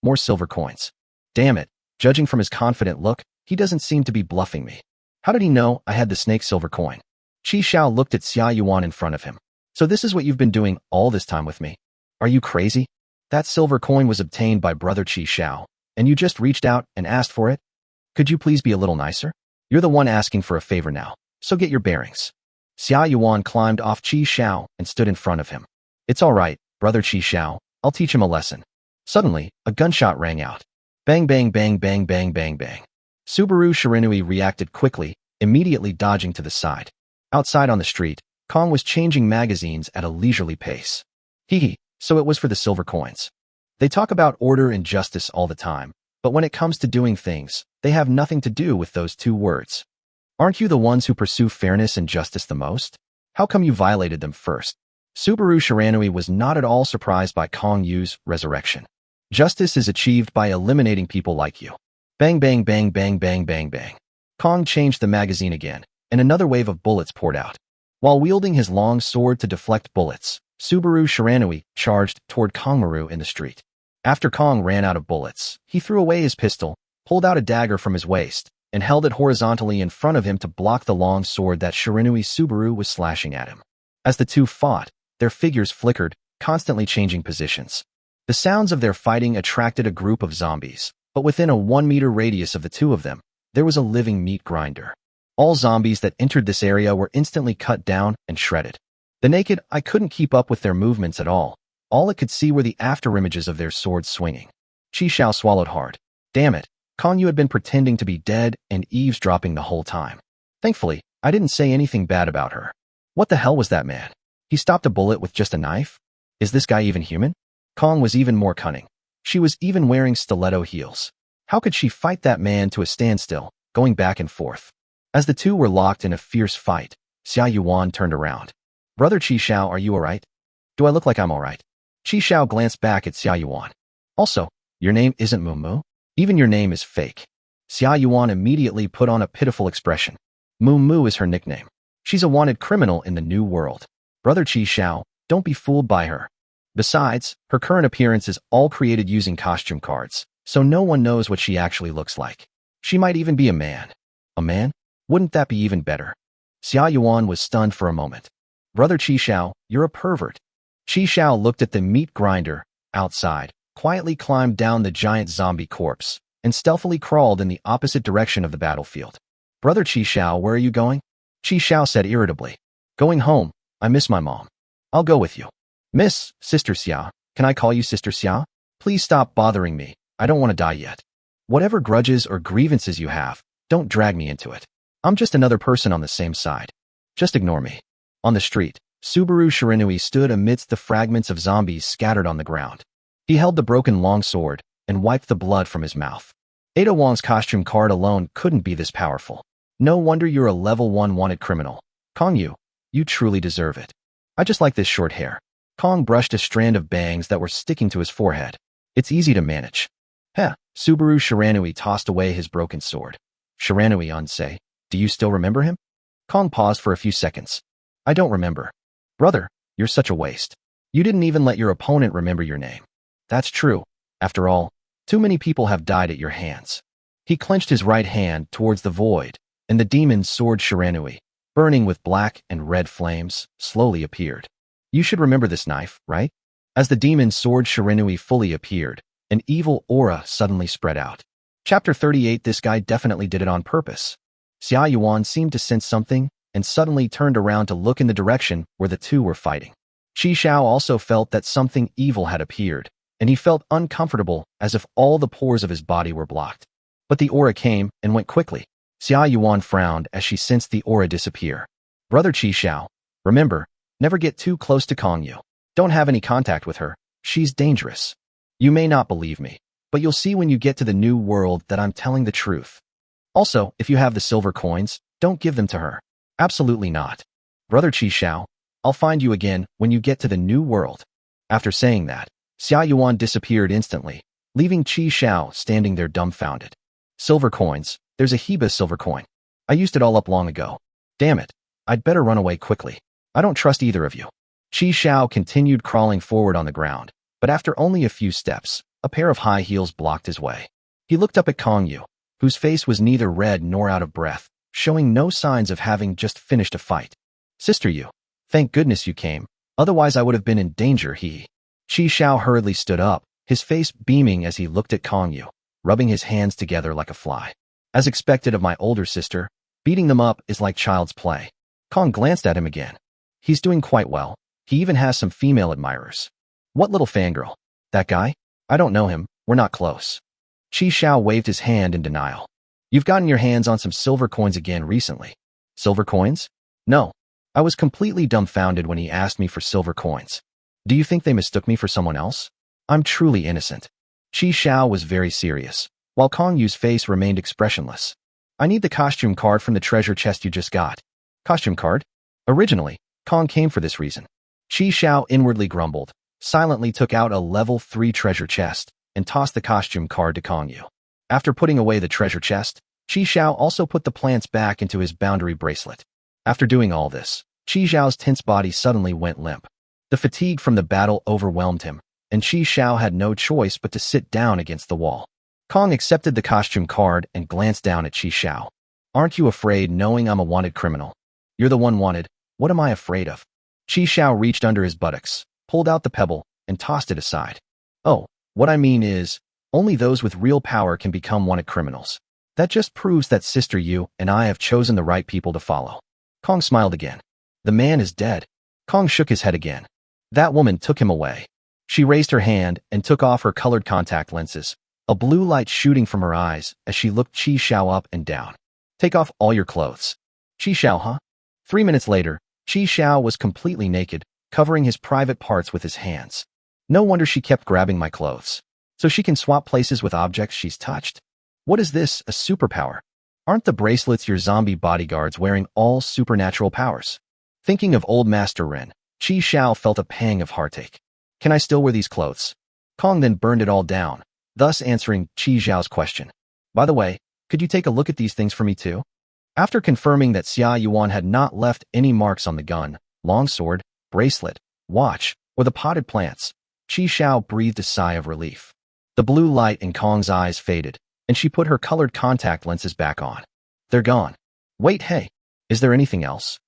more silver coins. Damn it, judging from his confident look, he doesn't seem to be bluffing me. How did he know I had the snake's silver coin? Chi Xiao looked at Xia Yuan in front of him. So this is what you've been doing all this time with me? Are you crazy? That silver coin was obtained by brother Chi Xiao, and you just reached out and asked for it? Could you please be a little nicer? You're the one asking for a favor now, so get your bearings. Xia Yuan climbed off Chi Xiao and stood in front of him. It's all right, brother Chi Xiao, I'll teach him a lesson. Suddenly, a gunshot rang out. Bang bang bang bang bang bang bang. Subaru Shiranui reacted quickly, immediately dodging to the side. Outside on the street, Kong was changing magazines at a leisurely pace. Hee, so it was for the silver coins. They talk about order and justice all the time, but when it comes to doing things, they have nothing to do with those two words. Aren't you the ones who pursue fairness and justice the most? How come you violated them first? Subaru Shiranui was not at all surprised by Kong Yu's resurrection. Justice is achieved by eliminating people like you. Bang bang bang bang bang bang bang. Kong changed the magazine again, and another wave of bullets poured out. While wielding his long sword to deflect bullets, Subaru Shiranui charged toward Kongmaru in the street. After Kong ran out of bullets, he threw away his pistol, pulled out a dagger from his waist, and held it horizontally in front of him to block the long sword that Shiranui Subaru was slashing at him. As the two fought, their figures flickered, constantly changing positions. The sounds of their fighting attracted a group of zombies, but within a 1-meter radius of the two of them, there was a living meat grinder. All zombies that entered this area were instantly cut down and shredded. The naked eye couldn't keep up with their movements at all. All it could see were the afterimages of their swords swinging. Chi Xiao swallowed hard. Damn it, Kong Yu had been pretending to be dead and eavesdropping the whole time. Thankfully, I didn't say anything bad about her. What the hell was that man? He stopped a bullet with just a knife? Is this guy even human? Kong was even more cunning. She was even wearing stiletto heels. How could she fight that man to a standstill, going back and forth? As the two were locked in a fierce fight, Xia Yuan turned around. Brother Chi Xiao, are you alright? Do I look like I'm alright? Chi Xiao glanced back at Xia Yuan. Also, your name isn't Mu. Even your name is fake. Xia Yuan immediately put on a pitiful expression. Mu is her nickname. She's a wanted criminal in the new world. Brother Chi Xiao, don't be fooled by her. Besides, her current appearance is all created using costume cards, so no one knows what she actually looks like. She might even be a man. A man? Wouldn't that be even better? Xia Yuan was stunned for a moment. Brother Chi Xiao, you're a pervert. Chi Xiao looked at the meat grinder outside, quietly climbed down the giant zombie corpse, and stealthily crawled in the opposite direction of the battlefield. Brother Chi Xiao, where are you going? Chi Xiao said irritably. Going home. I miss my mom. I'll go with you. Miss, Sister Xia, can I call you Sister Xia? Please stop bothering me. I don't want to die yet. Whatever grudges or grievances you have, don't drag me into it. I'm just another person on the same side. Just ignore me. On the street, Subaru Shiranui stood amidst the fragments of zombies scattered on the ground. He held the broken longsword and wiped the blood from his mouth. Ada Wong's costume card alone couldn't be this powerful. No wonder you're a level 1 wanted criminal. Kong Yu, you truly deserve it. I just like this short hair. Kong brushed a strand of bangs that were sticking to his forehead. It's easy to manage. Heh, Subaru Shiranui tossed away his broken sword. Shiranui-on-say, do you still remember him? Kong paused for a few seconds. I don't remember. Brother, you're such a waste. You didn't even let your opponent remember your name. That's true. After all, too many people have died at your hands. He clenched his right hand towards the void, and the demon's sword Shiranui, burning with black and red flames, slowly appeared. You should remember this knife, right? As the demon's sword Shiranui fully appeared, an evil aura suddenly spread out. Chapter 38. This guy definitely did it on purpose. Xia Yuan seemed to sense something and suddenly turned around to look in the direction where the two were fighting. Chi Xiao also felt that something evil had appeared, and he felt uncomfortable as if all the pores of his body were blocked. But the aura came and went quickly. Xia Yuan frowned as she sensed the aura disappear. Brother Qi Xiao, remember, never get too close to Kong Yu. Don't have any contact with her. She's dangerous. You may not believe me, but you'll see when you get to the new world that I'm telling the truth. Also, if you have the silver coins, don't give them to her. Absolutely not. Brother Qi Xiao, I'll find you again when you get to the new world. After saying that, Xia Yuan disappeared instantly, leaving Qi Xiao standing there dumbfounded. Silver coins. There's a Heba silver coin. I used it all up long ago. Damn it. I'd better run away quickly. I don't trust either of you. Qi Xiao continued crawling forward on the ground, but after only a few steps, a pair of high heels blocked his way. He looked up at Kong Yu, whose face was neither red nor out of breath, showing no signs of having just finished a fight. Sister Yu, thank goodness you came, otherwise I would have been in danger, Qi Xiao hurriedly stood up, his face beaming as he looked at Kong Yu, rubbing his hands together like a fly. As expected of my older sister, beating them up is like child's play. Kong glanced at him again. He's doing quite well. He even has some female admirers. What little fangirl? That guy? I don't know him, we're not close. Qi Xiao waved his hand in denial. You've gotten your hands on some silver coins again recently. Silver coins? No. I was completely dumbfounded when he asked me for silver coins. Do you think they mistook me for someone else? I'm truly innocent. Qi Xiao was very serious, while Kong Yu's face remained expressionless. I need the costume card from the treasure chest you just got. Costume card? Originally, Kong came for this reason. Qi Xiao inwardly grumbled, silently took out a level 3 treasure chest, and tossed the costume card to Kong Yu. After putting away the treasure chest, Qi Xiao also put the plants back into his boundary bracelet. After doing all this, Qi Xiao's tense body suddenly went limp. The fatigue from the battle overwhelmed him, and Qi Xiao had no choice but to sit down against the wall. Kong accepted the costume card and glanced down at Qi Xiao. Aren't you afraid knowing I'm a wanted criminal? You're the one wanted. What am I afraid of? Qi Xiao reached under his buttocks, pulled out the pebble, and tossed it aside. Oh, what I mean is, only those with real power can become wanted criminals. That just proves that Sister Yu and I have chosen the right people to follow. Kong smiled again. The man is dead. Kong shook his head again. That woman took him away. She raised her hand and took off her colored contact lenses, a blue light shooting from her eyes as she looked Qi Xiao up and down. Take off all your clothes. Qi Xiao, huh? 3 minutes later, Qi Xiao was completely naked, covering his private parts with his hands. No wonder she kept grabbing my clothes. So she can swap places with objects she's touched? What is this, a superpower? Aren't the bracelets your zombie bodyguards wearing all supernatural powers? Thinking of old Master Ren, Qi Xiao felt a pang of heartache. Can I still wear these clothes? Kong then burned it all down, thus answering Qi Xiao's question. By the way, could you take a look at these things for me too? After confirming that Xia Yuan had not left any marks on the gun, longsword, bracelet, watch, or the potted plants, Qi Xiao breathed a sigh of relief. The blue light in Kong's eyes faded, and she put her colored contact lenses back on. They're gone. Wait, hey, is there anything else?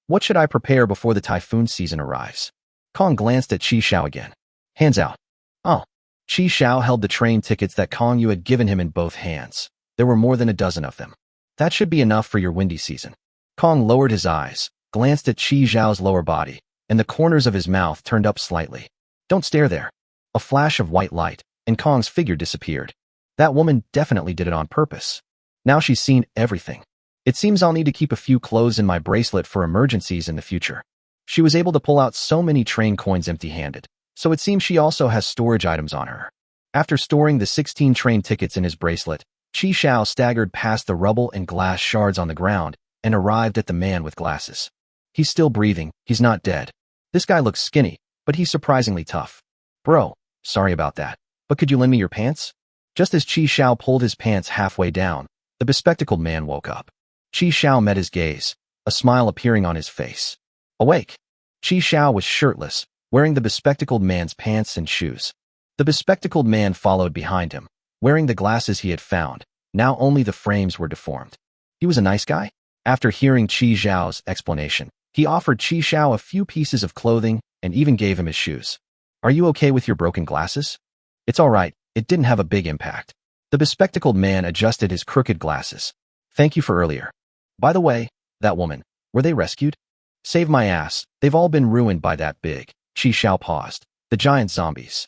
What should I prepare before the typhoon season arrives? Kong glanced at Qi Xiao again. Hands out. Oh. Qi Xiao held the train tickets that Kong Yu had given him in both hands. There were more than a dozen of them. That should be enough for your windy season. Kong lowered his eyes, glanced at Qi Xiao's lower body, and the corners of his mouth turned up slightly. Don't stare there. A flash of white light, and Kong's figure disappeared. That woman definitely did it on purpose. Now she's seen everything. It seems I'll need to keep a few clothes in my bracelet for emergencies in the future. She was able to pull out so many train coins empty-handed, so it seems she also has storage items on her. After storing the 16 train tickets in his bracelet, Qi Xiao staggered past the rubble and glass shards on the ground and arrived at the man with glasses. He's still breathing, he's not dead. This guy looks skinny, but he's surprisingly tough. Bro, sorry about that, but could you lend me your pants? Just as Qi Xiao pulled his pants halfway down, the bespectacled man woke up. Qi Xiao met his gaze, a smile appearing on his face. Awake. Qi Xiao was shirtless, wearing the bespectacled man's pants and shoes. The bespectacled man followed behind him, wearing the glasses he had found. Now only the frames were deformed. He was a nice guy? After hearing Qi Xiao's explanation, he offered Qi Xiao a few pieces of clothing and even gave him his shoes. Are you okay with your broken glasses? It's all right, it didn't have a big impact. The bespectacled man adjusted his crooked glasses. Thank you for earlier. By the way, that woman, were they rescued? Save my ass, they've all been ruined by that big. Qi Xiao paused. The giant zombies.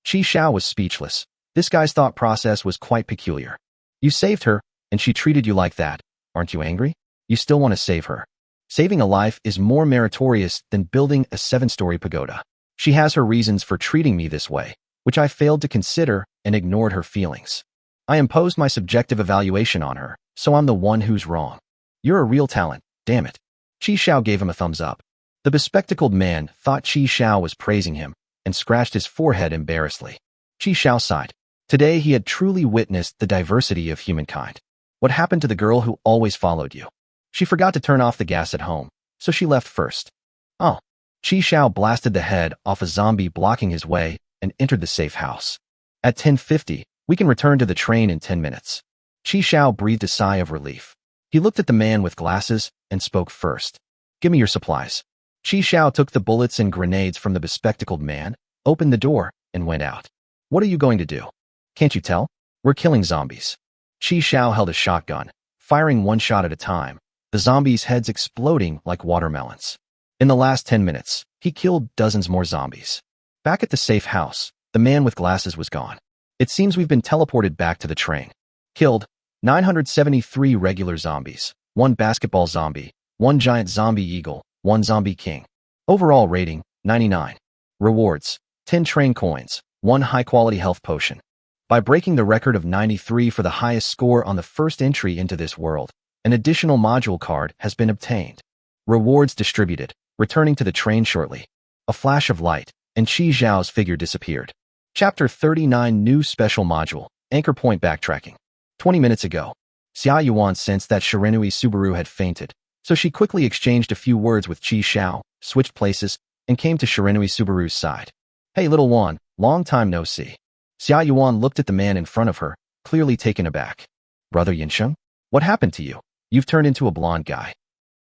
Qi Xiao was speechless. This guy's thought process was quite peculiar. You saved her, and she treated you like that. Aren't you angry? You still want to save her. Saving a life is more meritorious than building a 7-story pagoda. She has her reasons for treating me this way, which I failed to consider and ignored her feelings. I imposed my subjective evaluation on her, so I'm the one who's wrong. You're a real talent, damn it. Qi Xiao gave him a thumbs up. The bespectacled man thought Qi Xiao was praising him and scratched his forehead embarrassedly. Qi Xiao sighed. Today he had truly witnessed the diversity of humankind. What happened to the girl who always followed you? She forgot to turn off the gas at home, so she left first. Oh. Qi Xiao blasted the head off a zombie blocking his way and entered the safe house. At 10:50, we can return to the train in 10 minutes. Qi Xiao breathed a sigh of relief. He looked at the man with glasses and spoke first. Give me your supplies. Qi Xiao took the bullets and grenades from the bespectacled man, opened the door, and went out. What are you going to do? Can't you tell? We're killing zombies. Qi Xiao held a shotgun, firing one shot at a time, the zombies' heads exploding like watermelons. In the last 10 minutes, he killed dozens more zombies. Back at the safe house, the man with glasses was gone. It seems we've been teleported back to the train. Killed 973 regular zombies, 1 basketball zombie, 1 giant zombie eagle, 1 zombie king. Overall rating, 99. Rewards, 10 train coins, 1 high-quality health potion. By breaking the record of 93 for the highest score on the first entry into this world, an additional module card has been obtained. Rewards distributed, returning to the train shortly. A flash of light, and Qi Xiao's figure disappeared. Chapter 39 New Special Module, Anchor Point Backtracking. 20 minutes ago, Xia Yuan sensed that Shiranui Subaru had fainted, so she quickly exchanged a few words with Qi Xiao, switched places, and came to Shiranui Subaru's side. Hey little Wan, long time no see. Xia Yuan looked at the man in front of her, clearly taken aback. Brother Yinsheng? What happened to you? You've turned into a blonde guy.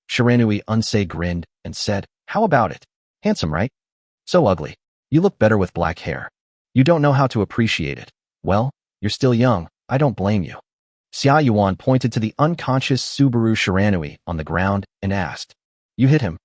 Shiranui Unsei grinned and said, How about it? Handsome, right? So ugly. You look better with black hair. You don't know how to appreciate it. Well, you're still young, I don't blame you. Xia Yuan pointed to the unconscious Subaru Shiranui on the ground and asked, You hit him?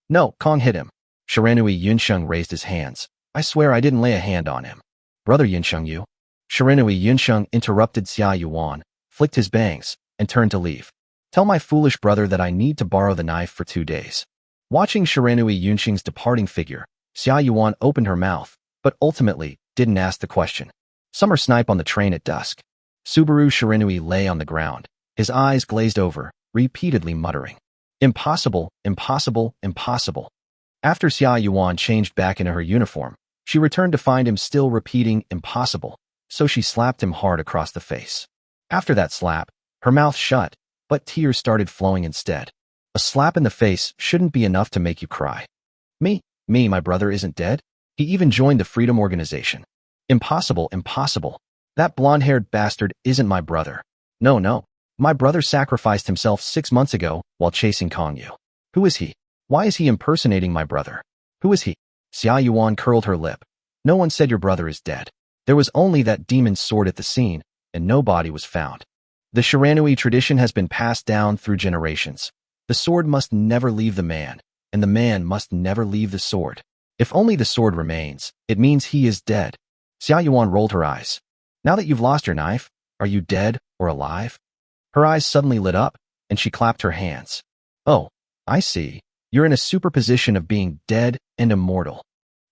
No, Kong hit him. Shiranui Yunsheng raised his hands. I swear I didn't lay a hand on him. Brother Yunsheng, you? Shiranui Yunsheng interrupted Xia Yuan, flicked his bangs, and turned to leave. Tell my foolish brother that I need to borrow the knife for 2 days. Watching Shiranui Yunsheng's departing figure, Xia Yuan opened her mouth, but ultimately didn't ask the question. Summer snipe on the train at dusk. Subaru Shiranui lay on the ground, his eyes glazed over, repeatedly muttering. Impossible, impossible, impossible. After Xia Yuan changed back into her uniform, she returned to find him still repeating impossible, so she slapped him hard across the face. After that slap, her mouth shut, but tears started flowing instead. A slap in the face shouldn't be enough to make you cry. My brother isn't dead? He even joined the Freedom Organization. Impossible, impossible. That blonde-haired bastard isn't my brother. No. My brother sacrificed himself 6 months ago while chasing Kongyu. Who is he? Why is he impersonating my brother? Who is he? Xia Yuan curled her lip. No one said your brother is dead. There was only that demon's sword at the scene, and no body was found. The Shiranui tradition has been passed down through generations. The sword must never leave the man, and the man must never leave the sword. If only the sword remains, it means he is dead. Xia Yuan rolled her eyes. Now that you've lost your knife, are you dead or alive? Her eyes suddenly lit up, and she clapped her hands. Oh, I see. You're in a superposition of being dead and immortal.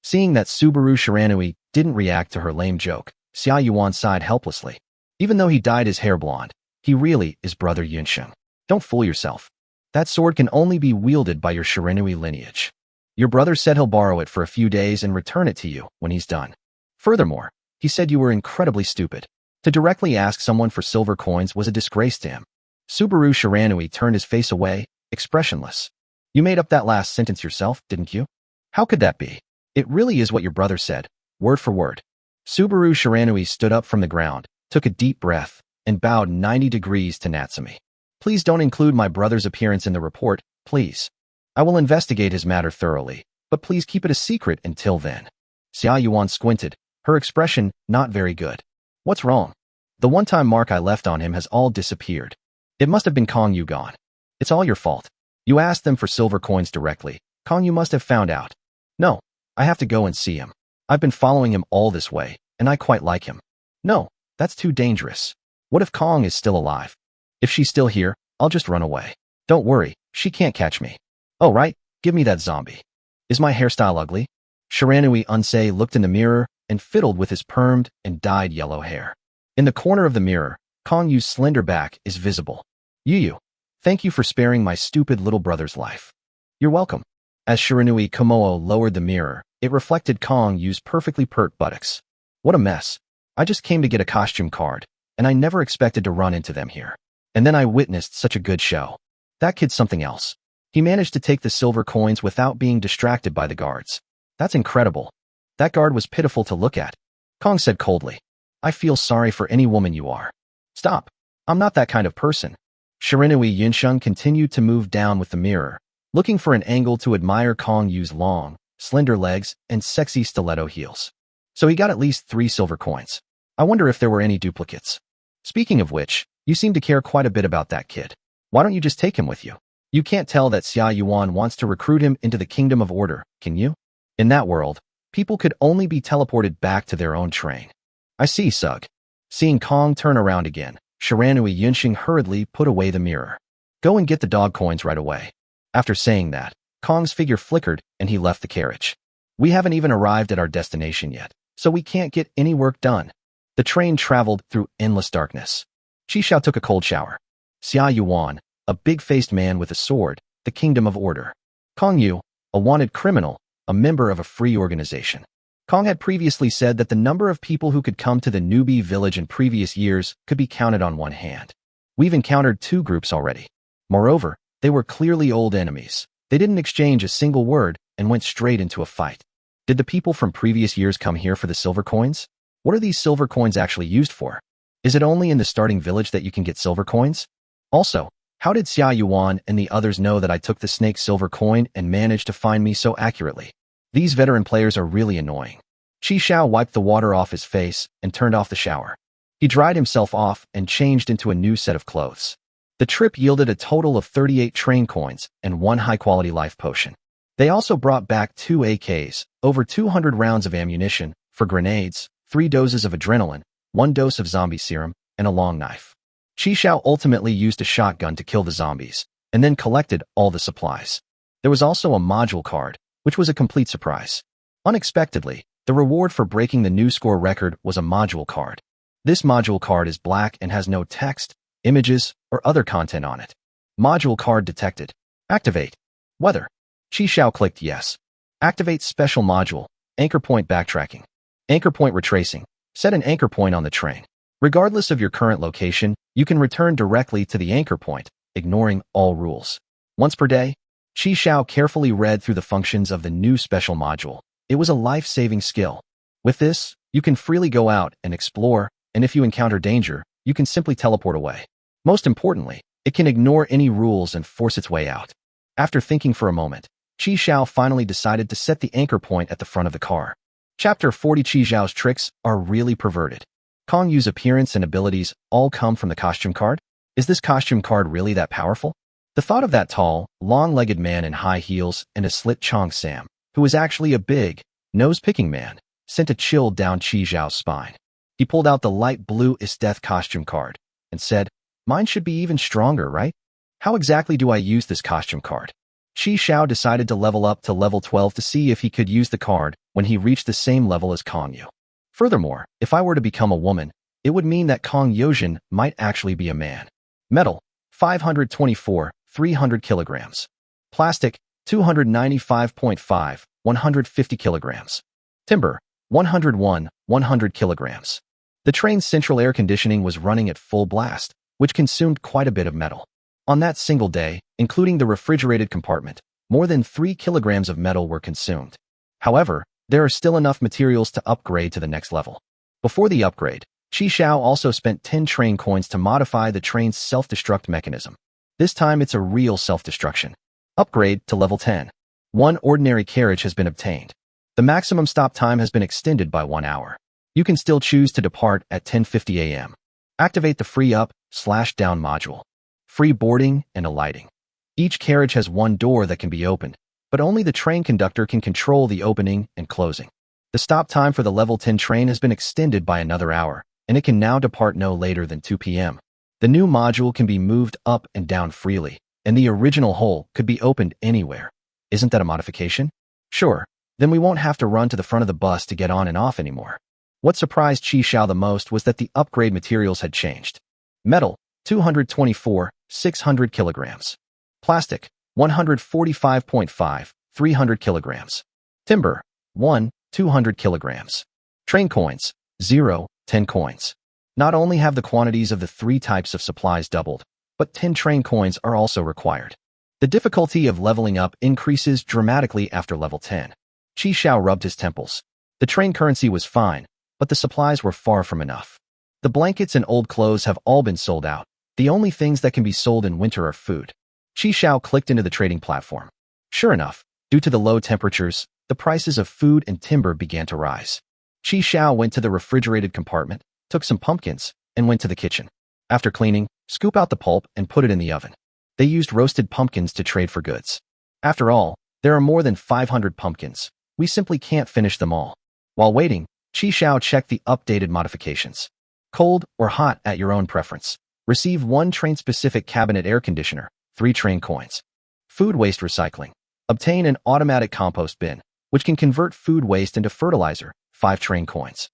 Seeing that Subaru Shiranui didn't react to her lame joke, Xia Yuan sighed helplessly. Even though he dyed his hair blonde, he really is Brother Yunsheng. Don't fool yourself. That sword can only be wielded by your Shiranui lineage. Your brother said he'll borrow it for a few days and return it to you when he's done. Furthermore, he said you were incredibly stupid. To directly ask someone for silver coins was a disgrace to him. Subaru Shiranui turned his face away, expressionless. You made up that last sentence yourself, didn't you? How could that be? It really is what your brother said, word for word. Subaru Shiranui stood up from the ground, took a deep breath, and bowed 90 degrees to Natsumi. Please don't include my brother's appearance in the report, please. I will investigate his matter thoroughly, but please keep it a secret until then. Xia Yuan squinted, her expression not very good. What's wrong? The one-time mark I left on him has all disappeared. It must have been Kongyu gone. It's all your fault. You asked them for silver coins directly. Kongyu must have found out. No, I have to go and see him. I've been following him all this way, and I quite like him. No, that's too dangerous. What if Kong is still alive? If she's still here, I'll just run away. Don't worry, she can't catch me. Oh right, give me that zombie. Is my hairstyle ugly? Shiranui Unsei looked in the mirror and fiddled with his permed and dyed yellow hair. In the corner of the mirror, Kong Yu's slender back is visible. Yu, thank you for sparing my stupid little brother's life. You're welcome. As Shiranui Komoo lowered the mirror, it reflected Kong Yu's perfectly pert buttocks. What a mess. I just came to get a costume card, and I never expected to run into them here. And then I witnessed such a good show. That kid's something else. He managed to take the silver coins without being distracted by the guards. That's incredible. That guard was pitiful to look at. Kong said coldly. I feel sorry for any woman you are. Stop. I'm not that kind of person. Shiranui Yunsheng continued to move down with the mirror, looking for an angle to admire Kong Yu's long, slender legs and sexy stiletto heels. So he got at least 3 silver coins. I wonder if there were any duplicates. Speaking of which, you seem to care quite a bit about that kid. Why don't you just take him with you? You can't tell that Xia Yuan wants to recruit him into the Kingdom of Order, can you? In that world, people could only be teleported back to their own train. I see, Sug. Seeing Kong turn around again, Shiranui Yunsheng hurriedly put away the mirror. Go and get the dog coins right away. After saying that, Kong's figure flickered and he left the carriage. We haven't even arrived at our destination yet, so we can't get any work done. The train traveled through endless darkness. Chi Xiao took a cold shower. Xia Yuan, a big-faced man with a sword, the Kingdom of Order. Kong Yu, a wanted criminal, a member of a free organization. Kong had previously said that the number of people who could come to the newbie village in previous years could be counted on one hand. We've encountered 2 groups already. Moreover, they were clearly old enemies. They didn't exchange a single word and went straight into a fight. Did the people from previous years come here for the silver coins? What are these silver coins actually used for? Is it only in the starting village that you can get silver coins? Also, how did Xia Yuan and the others know that I took the snake silver coin and managed to find me so accurately? These veteran players are really annoying. Chi Xiao wiped the water off his face and turned off the shower. He dried himself off and changed into a new set of clothes. The trip yielded a total of 38 train coins and 1 high-quality life potion. They also brought back 2 AKs, over 200 rounds of ammunition, for grenades, 3 doses of adrenaline, 1 dose of zombie serum, and a long knife. Chi Xiao ultimately used a shotgun to kill the zombies, and then collected all the supplies. There was also a module card, which was a complete surprise. Unexpectedly, the reward for breaking the new score record was a module card. This module card is black and has no text, images, or other content on it. Module card detected. Activate. Weather. Chi Xiao clicked yes. Activate special module. Anchor point backtracking. Anchor point retracing. Set an anchor point on the train. Regardless of your current location, you can return directly to the anchor point, ignoring all rules. Once per day, Chi Xiao carefully read through the functions of the new special module. It was a life-saving skill. With this, you can freely go out and explore, and if you encounter danger, you can simply teleport away. Most importantly, it can ignore any rules and force its way out. After thinking for a moment, Chi Xiao finally decided to set the anchor point at the front of the car. Chapter 40. Chi Xiao's tricks are really perverted. Kong Yu's appearance and abilities all come from the costume card? Is this costume card really that powerful? The thought of that tall, long-legged man in high heels and a slit Chong Sam, who was actually a big, nose-picking man, sent a chill down Chi Xiao's spine. He pulled out the light blue Death costume card and said, "Mine should be even stronger, right? How exactly do I use this costume card?" Chi Xiao decided to level up to level 12 to see if he could use the card when he reached the same level as Kong Yu. Furthermore, if I were to become a woman, it would mean that Kong Yojin might actually be a man. Metal, 524, 300 kilograms. Plastic, 295.5, 150 kilograms. Timber, 101, 100 kilograms. The train's central air conditioning was running at full blast, which consumed quite a bit of metal. On that single day, including the refrigerated compartment, more than 3 kilograms of metal were consumed. However, there are still enough materials to upgrade to the next level. Before the upgrade, Chi Xiao also spent 10 train coins to modify the train's self-destruct mechanism. This time it's a real self-destruction. Upgrade to level 10. 1 ordinary carriage has been obtained. The maximum stop time has been extended by 1 hour. You can still choose to depart at 10:50 a.m. Activate the free up/down module. Free boarding and alighting. Each carriage has 1 door that can be opened, but only the train conductor can control the opening and closing. The stop time for the level 10 train has been extended by another hour, and it can now depart no later than 2 p.m. The new module can be moved up and down freely, and the original hole could be opened anywhere. Isn't that a modification? Sure, then we won't have to run to the front of the bus to get on and off anymore. What surprised Qi Xiao the most was that the upgrade materials had changed. Metal, 224, 600 kilograms. Plastic, 145.5, 300 kilograms. Timber, 1, 200 kilograms. Train coins, 0, 10 coins. Not only have the quantities of the 3 types of supplies doubled, but 10 train coins are also required. The difficulty of leveling up increases dramatically after level 10. Qi Xiao rubbed his temples. The train currency was fine, but the supplies were far from enough. The blankets and old clothes have all been sold out. The only things that can be sold in winter are food. Qi Xiao clicked into the trading platform. Sure enough, due to the low temperatures, the prices of food and timber began to rise. Qi Xiao went to the refrigerated compartment, took some pumpkins, and went to the kitchen. After cleaning, scoop out the pulp and put it in the oven. They used roasted pumpkins to trade for goods. After all, there are more than 500 pumpkins. We simply can't finish them all. While waiting, Qi Xiao checked the updated modifications. Cold or hot at your own preference. Receive 1 train-specific cabinet air conditioner, 3 train coins. Food waste recycling. Obtain an automatic compost bin, which can convert food waste into fertilizer, 5 train coins.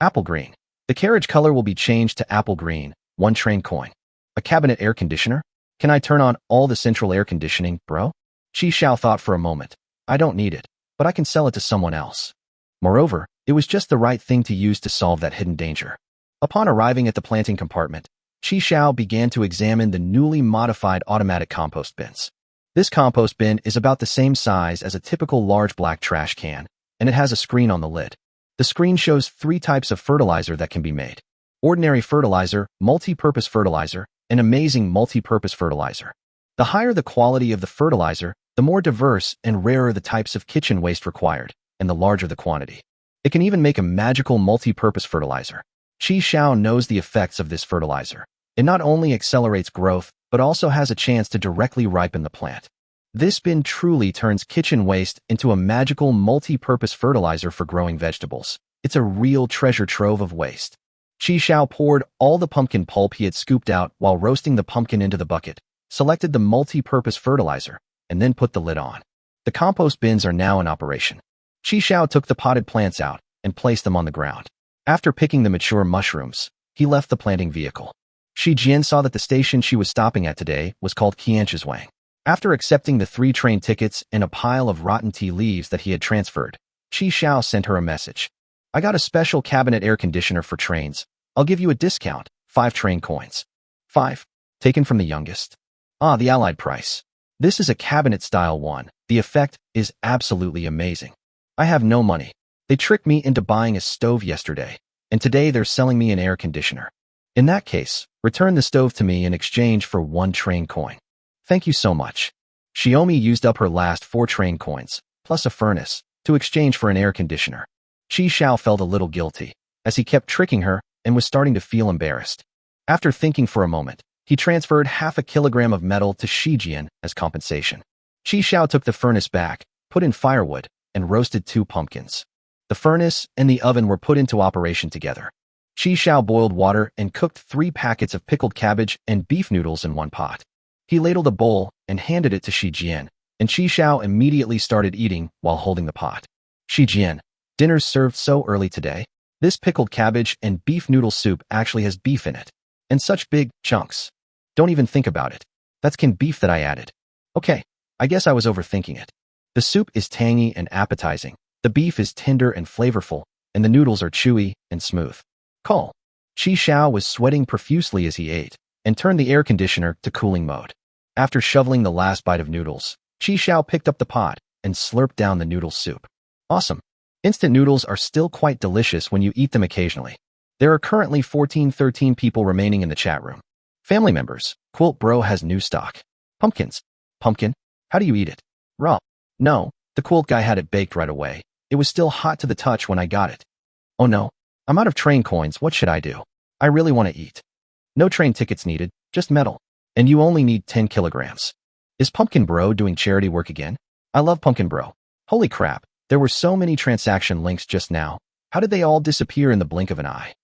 Apple green. The carriage color will be changed to apple green, 1 train coin. A cabinet air conditioner? Can I turn on all the central air conditioning, bro? Qi Xiao thought for a moment. I don't need it, but I can sell it to someone else. Moreover, it was just the right thing to use to solve that hidden danger. Upon arriving at the planting compartment, Qi Xiao began to examine the newly modified automatic compost bins. This compost bin is about the same size as a typical large black trash can, and it has a screen on the lid. The screen shows 3 types of fertilizer that can be made. Ordinary fertilizer, multi-purpose fertilizer, and amazing multi-purpose fertilizer. The higher the quality of the fertilizer, the more diverse and rarer the types of kitchen waste required, and the larger the quantity. It can even make a magical multi-purpose fertilizer. Qi Xiao knows the effects of this fertilizer. It not only accelerates growth, but also has a chance to directly ripen the plant. This bin truly turns kitchen waste into a magical multi-purpose fertilizer for growing vegetables. It's a real treasure trove of waste. Qi Xiao poured all the pumpkin pulp he had scooped out while roasting the pumpkin into the bucket, selected the multi-purpose fertilizer, and then put the lid on. The compost bins are now in operation. Qi Xiao took the potted plants out and placed them on the ground. After picking the mature mushrooms, he left the planting vehicle. Shi Jian saw that the station she was stopping at today was called Qianshizhuang. After accepting the 3 train tickets and a pile of rotten tea leaves that he had transferred, Qi Xiao sent her a message. I got a special cabinet air conditioner for trains. I'll give you a discount, 5 train coins. 5. Taken from the youngest. Ah, the allied price. This is a cabinet-style one. The effect is absolutely amazing. I have no money. They tricked me into buying a stove yesterday, and today they're selling me an air conditioner. In that case, return the stove to me in exchange for 1 train coin. Thank you so much. Xiaomi used up her last 4 train coins, plus a furnace, to exchange for an air conditioner. Qi Xiao felt a little guilty, as he kept tricking her and was starting to feel embarrassed. After thinking for a moment, he transferred half a kilogram of metal to Shi Jian as compensation. Qi Xiao took the furnace back, put in firewood, and roasted 2 pumpkins. The furnace and the oven were put into operation together. Qi Xiao boiled water and cooked 3 packets of pickled cabbage and beef noodles in 1 pot. He ladled a bowl and handed it to Shi Jian, and Qi Xiao immediately started eating while holding the pot. Shi Jian, dinner's served so early today. This pickled cabbage and beef noodle soup actually has beef in it. And such big chunks. Don't even think about it. That's canned beef that I added. Okay, I guess I was overthinking it. The soup is tangy and appetizing. The beef is tender and flavorful, and the noodles are chewy and smooth. Call. Qi Xiao was sweating profusely as he ate, and turned the air conditioner to cooling mode. After shoveling the last bite of noodles, Qi Xiao picked up the pot and slurped down the noodle soup. Awesome. Instant noodles are still quite delicious when you eat them occasionally. There are currently 13 people remaining in the chat room. Family members, Quilt Bro has new stock. Pumpkins. Pumpkin? How do you eat it? Raw. No, the Quilt guy had it baked right away. It was still hot to the touch when I got it. Oh no, I'm out of train coins. What should I do? I really want to eat. No train tickets needed, just metal. And you only need 10 kilograms. Is Pumpkin Bro doing charity work again? I love Pumpkin Bro. Holy crap, there were so many transaction links just now. How did they all disappear in the blink of an eye?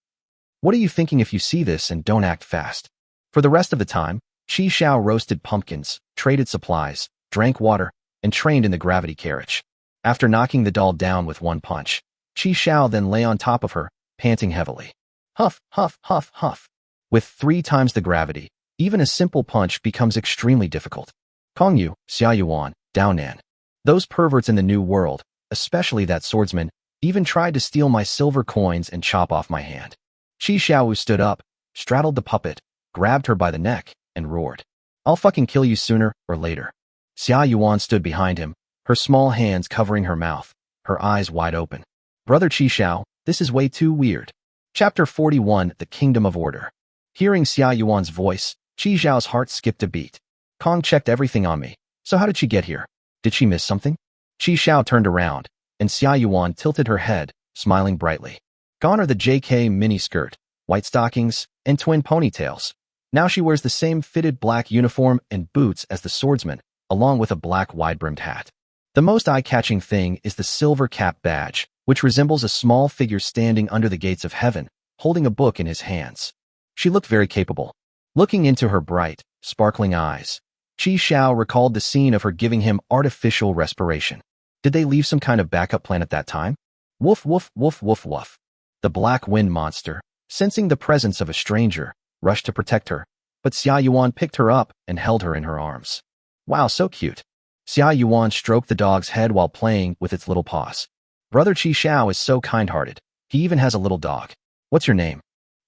What are you thinking if you see this and don't act fast? For the rest of the time, Qi Xiao roasted pumpkins, traded supplies, drank water, and trained in the gravity carriage. After knocking the doll down with one punch, Qi Xiao then lay on top of her, panting heavily. Huff, huff, huff, huff. With 3 times the gravity, even a simple punch becomes extremely difficult. Kongyu, Xia Yuan, Daonan. Those perverts in the New World, especially that swordsman, even tried to steal my silver coins and chop off my hand. Qi Xiao stood up, straddled the puppet, grabbed her by the neck, and roared. I'll fucking kill you sooner or later. Xia Yuan stood behind him, her small hands covering her mouth, her eyes wide open. Brother Qi Xiao, this is way too weird. Chapter 41, The Kingdom of Order. Hearing Xia Yuan's voice, Qi Xiao's heart skipped a beat. Kong checked everything on me. So how did she get here? Did she miss something? Qi Xiao turned around, and Xia Yuan tilted her head, smiling brightly. Gone are the JK miniskirt, white stockings, and twin ponytails. Now she wears the same fitted black uniform and boots as the swordsman, along with a black wide-brimmed hat. The most eye-catching thing is the silver cap badge, which resembles a small figure standing under the gates of heaven, holding a book in his hands. She looked very capable. Looking into her bright, sparkling eyes, Qi Xiao recalled the scene of her giving him artificial respiration. Did they leave some kind of backup plan at that time? Woof, woof, woof, woof, woof. The black wind monster, sensing the presence of a stranger, rushed to protect her, but Xia Yuan picked her up and held her in her arms. Wow, so cute. Xia Yuan stroked the dog's head while playing with its little paws. Brother Qi Xiao is so kind-hearted. He even has a little dog. What's your name?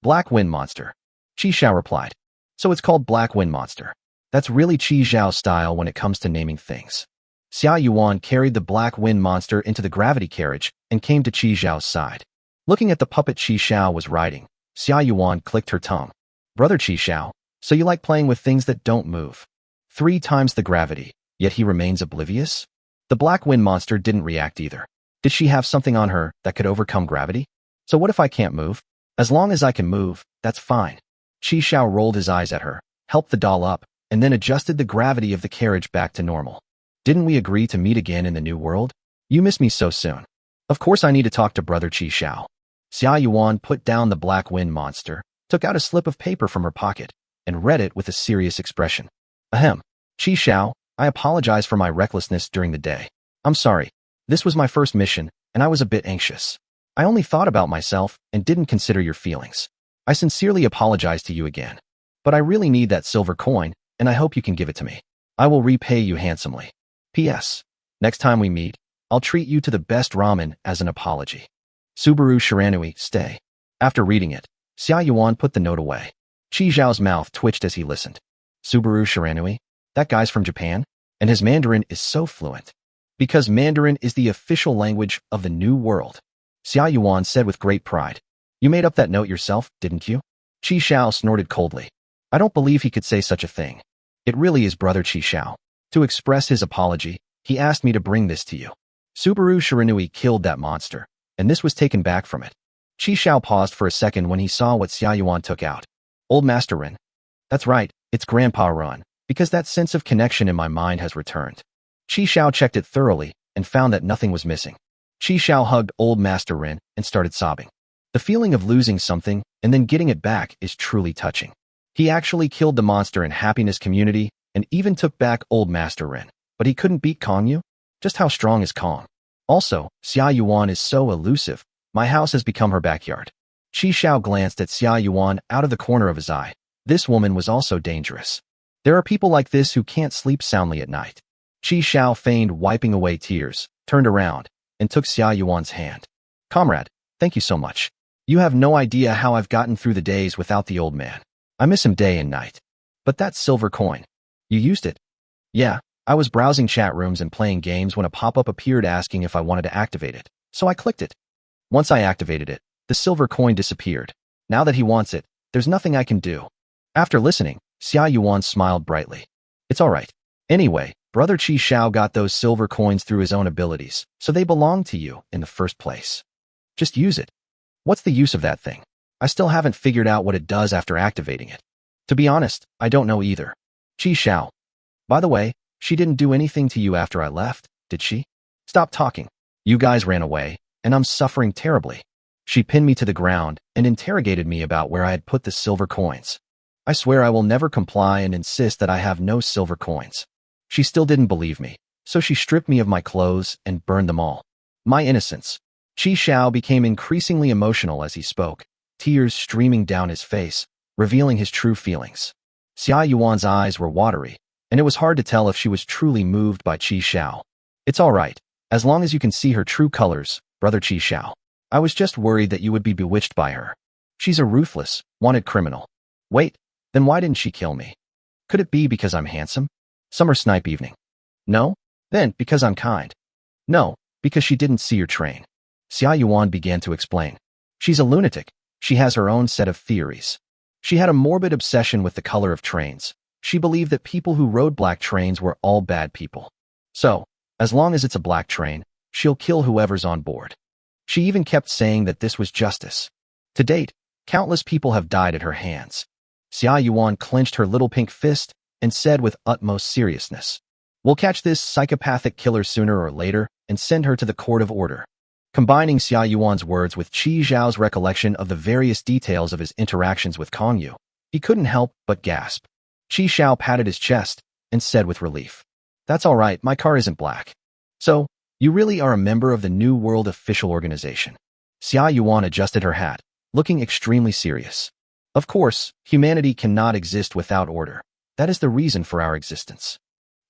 Black Wind Monster. Qi Xiao replied. So it's called Black Wind Monster. That's really Qi Xiao's style when it comes to naming things. Xia Yuan carried the Black Wind Monster into the gravity carriage and came to Qi Xiao's side. Looking at the puppet Qi Xiao was riding, Xia Yuan clicked her tongue. Brother Qi Xiao, so you like playing with things that don't move. 3 times the gravity, yet he remains oblivious? The Black Wind Monster didn't react either. Did she have something on her that could overcome gravity? So what if I can't move? As long as I can move, that's fine. Qi Xiao rolled his eyes at her, helped the doll up, and then adjusted the gravity of the carriage back to normal. Didn't we agree to meet again in the New World? You miss me so soon. Of course I need to talk to Brother Qi Xiao. Xia Yuan put down the Black Wind Monster, took out a slip of paper from her pocket, and read it with a serious expression. Ahem. Qi Xiao, I apologize for my recklessness during the day. I'm sorry. This was my first mission, and I was a bit anxious. I only thought about myself and didn't consider your feelings. I sincerely apologize to you again. But I really need that silver coin, and I hope you can give it to me. I will repay you handsomely. P.S. Next time we meet, I'll treat you to the best ramen as an apology. Subaru Shiranui, stay. After reading it, Xia Yuan put the note away. Qi Xiao's mouth twitched as he listened. Subaru Shiranui? That guy's from Japan? And his Mandarin is so fluent. Because Mandarin is the official language of the New World. Xia Yuan said with great pride. You made up that note yourself, didn't you? Qi Xiao snorted coldly. I don't believe he could say such a thing. It really is Brother Qi Xiao. To express his apology, he asked me to bring this to you. Subaru Shiranui killed that monster, and this was taken back from it. Qi Xiao paused for a second when he saw what Xia Yuan took out. Old Master Rin. That's right, it's Grandpa Run, because that sense of connection in my mind has returned. Qi Xiao checked it thoroughly and found that nothing was missing. Qi Xiao hugged Old Master Rin and started sobbing. The feeling of losing something and then getting it back is truly touching. He actually killed the monster in Happiness Community and even took back Old Master Rin, but he couldn't beat Kongyu? Just how strong is Kong? Also, Xia Yuan is so elusive. My house has become her backyard. Qi Xiao glanced at Xia Yuan out of the corner of his eye. This woman was also dangerous. There are people like this who can't sleep soundly at night. Qi Xiao feigned wiping away tears, turned around, and took Xia Yuan's hand. Comrade, thank you so much. You have no idea how I've gotten through the days without the old man. I miss him day and night. But that silver coin. You used it? Yeah, I was browsing chat rooms and playing games when a pop-up appeared asking if I wanted to activate it, so I clicked it. Once I activated it, the silver coin disappeared. Now that he wants it, there's nothing I can do. After listening, Xia Yuan smiled brightly. It's alright. Anyway, Brother Qi Xiao got those silver coins through his own abilities, so they belong to you in the first place. Just use it. What's the use of that thing? I still haven't figured out what it does after activating it. To be honest, I don't know either. Qi Xiao. By the way, she didn't do anything to you after I left, did she? Stop talking. You guys ran away, and I'm suffering terribly. She pinned me to the ground and interrogated me about where I had put the silver coins. I swear I will never comply and insist that I have no silver coins. She still didn't believe me, so she stripped me of my clothes and burned them all. My innocence. Qi Xiao became increasingly emotional as he spoke, tears streaming down his face, revealing his true feelings. Xia Yuan's eyes were watery, and it was hard to tell if she was truly moved by Qi Xiao. It's all right, as long as you can see her true colors, brother Qi Xiao. I was just worried that you would be bewitched by her. She's a ruthless, wanted criminal. Wait, then why didn't she kill me? Could it be because I'm handsome? Summer snipe evening. No? Then, because I'm kind. No, because she didn't see your train. Xia Yuan began to explain. She's a lunatic. She has her own set of theories. She had a morbid obsession with the color of trains. She believed that people who rode black trains were all bad people. So, as long as it's a black train, she'll kill whoever's on board. She even kept saying that this was justice. To date, countless people have died at her hands. Xia Yuan clenched her little pink fist and said with utmost seriousness, "We'll catch this psychopathic killer sooner or later and send her to the court of order." Combining Xia Yuan's words with Qi Zhao's recollection of the various details of his interactions with Kong Yu, he couldn't help but gasp. Qi Xiao patted his chest and said with relief, "That's all right, my car isn't black." "So, you really are a member of the New World Official Organization." Xia Yuan adjusted her hat, looking extremely serious. "Of course, humanity cannot exist without order. That is the reason for our existence.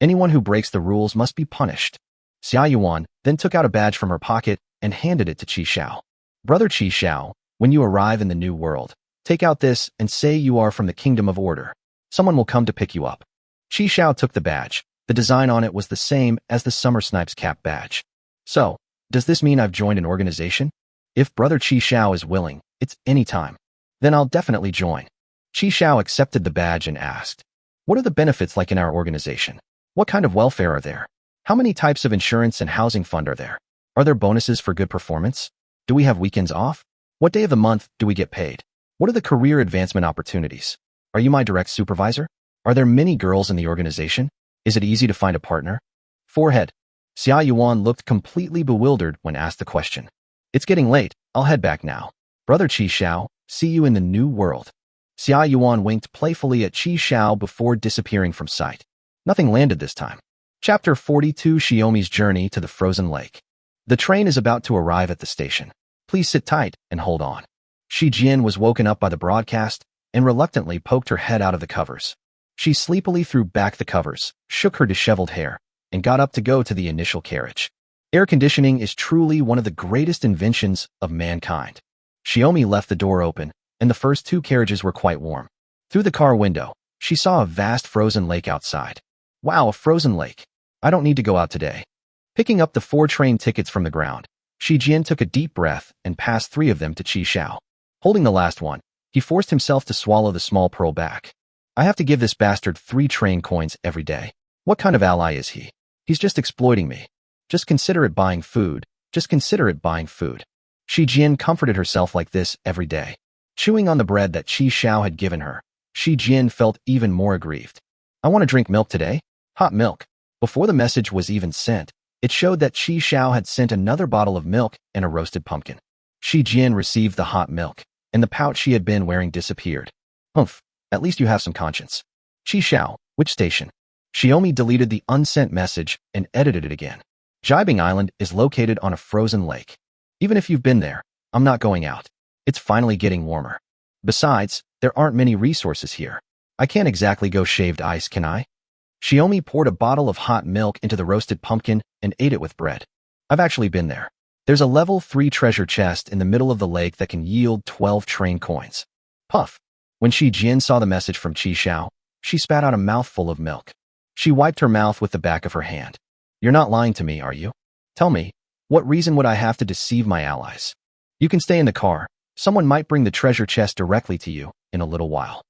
Anyone who breaks the rules must be punished." Xia Yuan then took out a badge from her pocket and handed it to Qi Xiao. "Brother Qi Xiao, when you arrive in the New World, take out this and say you are from the Kingdom of Order. Someone will come to pick you up." Qi Xiao took the badge. The design on it was the same as the Summer Snipes cap badge. "So, does this mean I've joined an organization? If Brother Qi Xiao is willing, it's any time. Then I'll definitely join." Qi Xiao accepted the badge and asked, "What are the benefits like in our organization? What kind of welfare are there? How many types of insurance and housing fund are there? Are there bonuses for good performance? Do we have weekends off? What day of the month do we get paid? What are the career advancement opportunities? Are you my direct supervisor? Are there many girls in the organization? Is it easy to find a partner?" Forehead. Xia Yuan looked completely bewildered when asked the question. "It's getting late. I'll head back now. Brother Qi Xiao, see you in the New World." Xia Yuan winked playfully at Qi Xiao before disappearing from sight. Nothing landed this time. Chapter 42: Xiaomi's Journey to the Frozen Lake. The train is about to arrive at the station. Please sit tight and hold on. Shi Jian was woken up by the broadcast and reluctantly poked her head out of the covers. She sleepily threw back the covers, shook her disheveled hair, and got up to go to the initial carriage. Air conditioning is truly one of the greatest inventions of mankind. Xiaomi left the door open, and the first two carriages were quite warm. Through the car window, she saw a vast frozen lake outside. Wow, a frozen lake. I don't need to go out today. Picking up the 4 train tickets from the ground, Shi Jian took a deep breath and passed 3 of them to Qi Xiao. Holding the last one, he forced himself to swallow the small pearl back. "I have to give this bastard 3 train coins every day. What kind of ally is he? He's just exploiting me. Just consider it buying food. Just consider it buying food." Shi Jian comforted herself like this every day. Chewing on the bread that Qi Xiao had given her, Shi Jian felt even more aggrieved. "I want to drink milk today. Hot milk." Before the message was even sent, it showed that Qi Xiao had sent another bottle of milk and a roasted pumpkin. Shi Jian received the hot milk, and the pouch she had been wearing disappeared. "Humph, at least you have some conscience." "Qi Xiao, which station?" Xiaomi deleted the unsent message and edited it again. "Jibing Island is located on a frozen lake. Even if you've been there, I'm not going out. It's finally getting warmer. Besides, there aren't many resources here. I can't exactly go shaved ice, can I?" Xiaomi poured a bottle of hot milk into the roasted pumpkin and ate it with bread. "I've actually been there. There's a level 3 treasure chest in the middle of the lake that can yield 12 train coins." Puff. When Shi Jian saw the message from Qi Xiao, she spat out a mouthful of milk. She wiped her mouth with the back of her hand. "You're not lying to me, are you? Tell me, what reason would I have to deceive my allies? You can stay in the car. Someone might bring the treasure chest directly to you in a little while.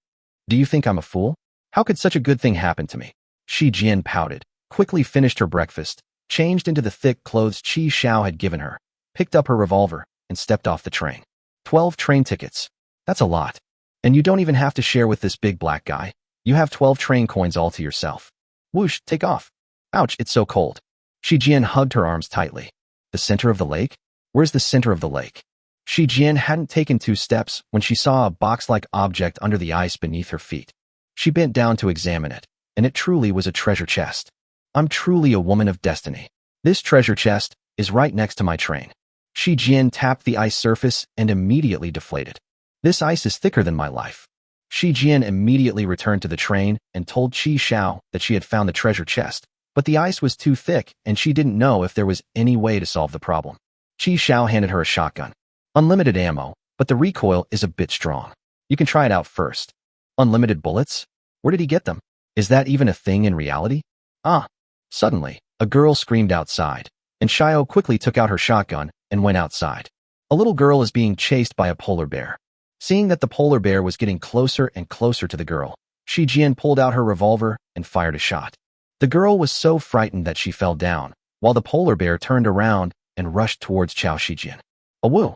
Do you think I'm a fool? How could such a good thing happen to me?" Shi Jian pouted, quickly finished her breakfast, changed into the thick clothes Qi Xiao had given her, picked up her revolver, and stepped off the train. 12 train tickets. That's a lot. And you don't even have to share with this big black guy. You have 12 train coins all to yourself. Whoosh, take off. Ouch, it's so cold. Shi Jian hugged her arms tightly. The center of the lake? Where's the center of the lake? Shi Jian hadn't taken 2 steps when she saw a box-like object under the ice beneath her feet. She bent down to examine it, and it truly was a treasure chest. I'm truly a woman of destiny. This treasure chest is right next to my train. Shi Jian tapped the ice surface and immediately deflated. This ice is thicker than my life. Shi Jian immediately returned to the train and told Qi Xiao that she had found the treasure chest, but the ice was too thick and she didn't know if there was any way to solve the problem. Qi Xiao handed her a shotgun. Unlimited ammo, but the recoil is a bit strong. You can try it out first. Unlimited bullets? Where did he get them? Is that even a thing in reality? Ah! Suddenly, a girl screamed outside, and Xiao quickly took out her shotgun and went outside. A little girl is being chased by a polar bear. Seeing that the polar bear was getting closer and closer to the girl, Shi Jian pulled out her revolver and fired a shot. The girl was so frightened that she fell down, while the polar bear turned around and rushed towards Qiao Shijian. Awoo!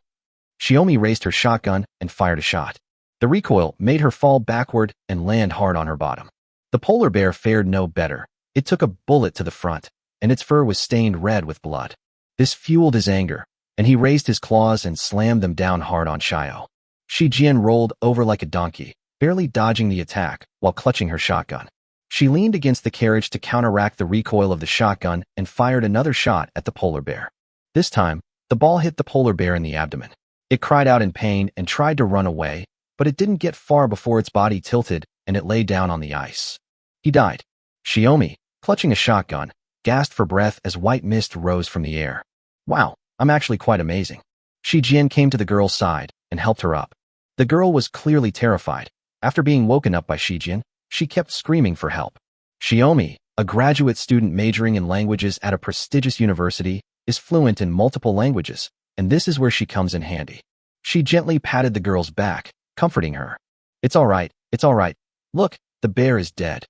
Xiaomi raised her shotgun and fired a shot. The recoil made her fall backward and land hard on her bottom. The polar bear fared no better. It took a bullet to the front, and its fur was stained red with blood. This fueled his anger, and he raised his claws and slammed them down hard on Xiao. Shi Jian rolled over like a donkey, barely dodging the attack while clutching her shotgun. She leaned against the carriage to counteract the recoil of the shotgun and fired another shot at the polar bear. This time, the ball hit the polar bear in the abdomen. It cried out in pain and tried to run away, but it didn't get far before its body tilted and it lay down on the ice. He died. Xiaomi, clutching a shotgun, gasped for breath as white mist rose from the air. Wow, I'm actually quite amazing. Shi Jian came to the girl's side and helped her up. The girl was clearly terrified. After being woken up by Shi Jian, she kept screaming for help. Xiaomi, a graduate student majoring in languages at a prestigious university, is fluent in multiple languages, and this is where she comes in handy. She gently patted the girl's back, comforting her. It's all right, it's all right. Look, the bear is dead.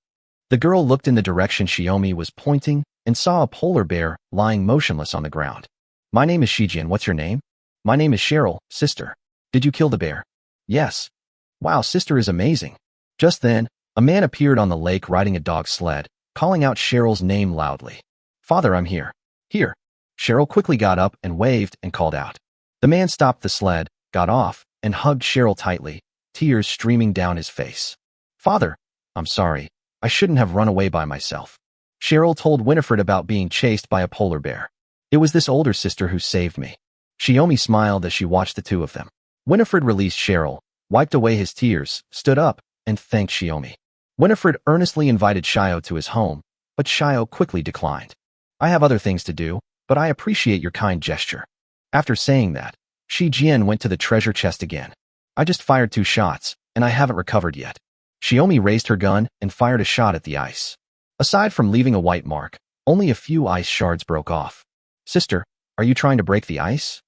The girl looked in the direction Xiaomi was pointing and saw a polar bear lying motionless on the ground. My name is Shi Jian. What's your name? My name is Cheryl, sister. Did you kill the bear? Yes. Wow, sister is amazing. Just then, a man appeared on the lake riding a dog sled, calling out Cheryl's name loudly. Father, I'm here. Here. Cheryl quickly got up and waved and called out. The man stopped the sled, got off, and hugged Cheryl tightly, tears streaming down his face. Father, I'm sorry. I shouldn't have run away by myself. Cheryl told Winifred about being chased by a polar bear. It was this older sister who saved me. Xiaomi smiled as she watched the two of them. Winifred released Cheryl, wiped away his tears, stood up, and thanked Xiaomi. Winifred earnestly invited Xiao to his home, but Xiao quickly declined. I have other things to do, but I appreciate your kind gesture. After saying that, Shi Jian went to the treasure chest again. I just fired 2 shots, and I haven't recovered yet. Xiaomi raised her gun and fired a shot at the ice. Aside from leaving a white mark, only a few ice shards broke off. Sister, are you trying to break the ice?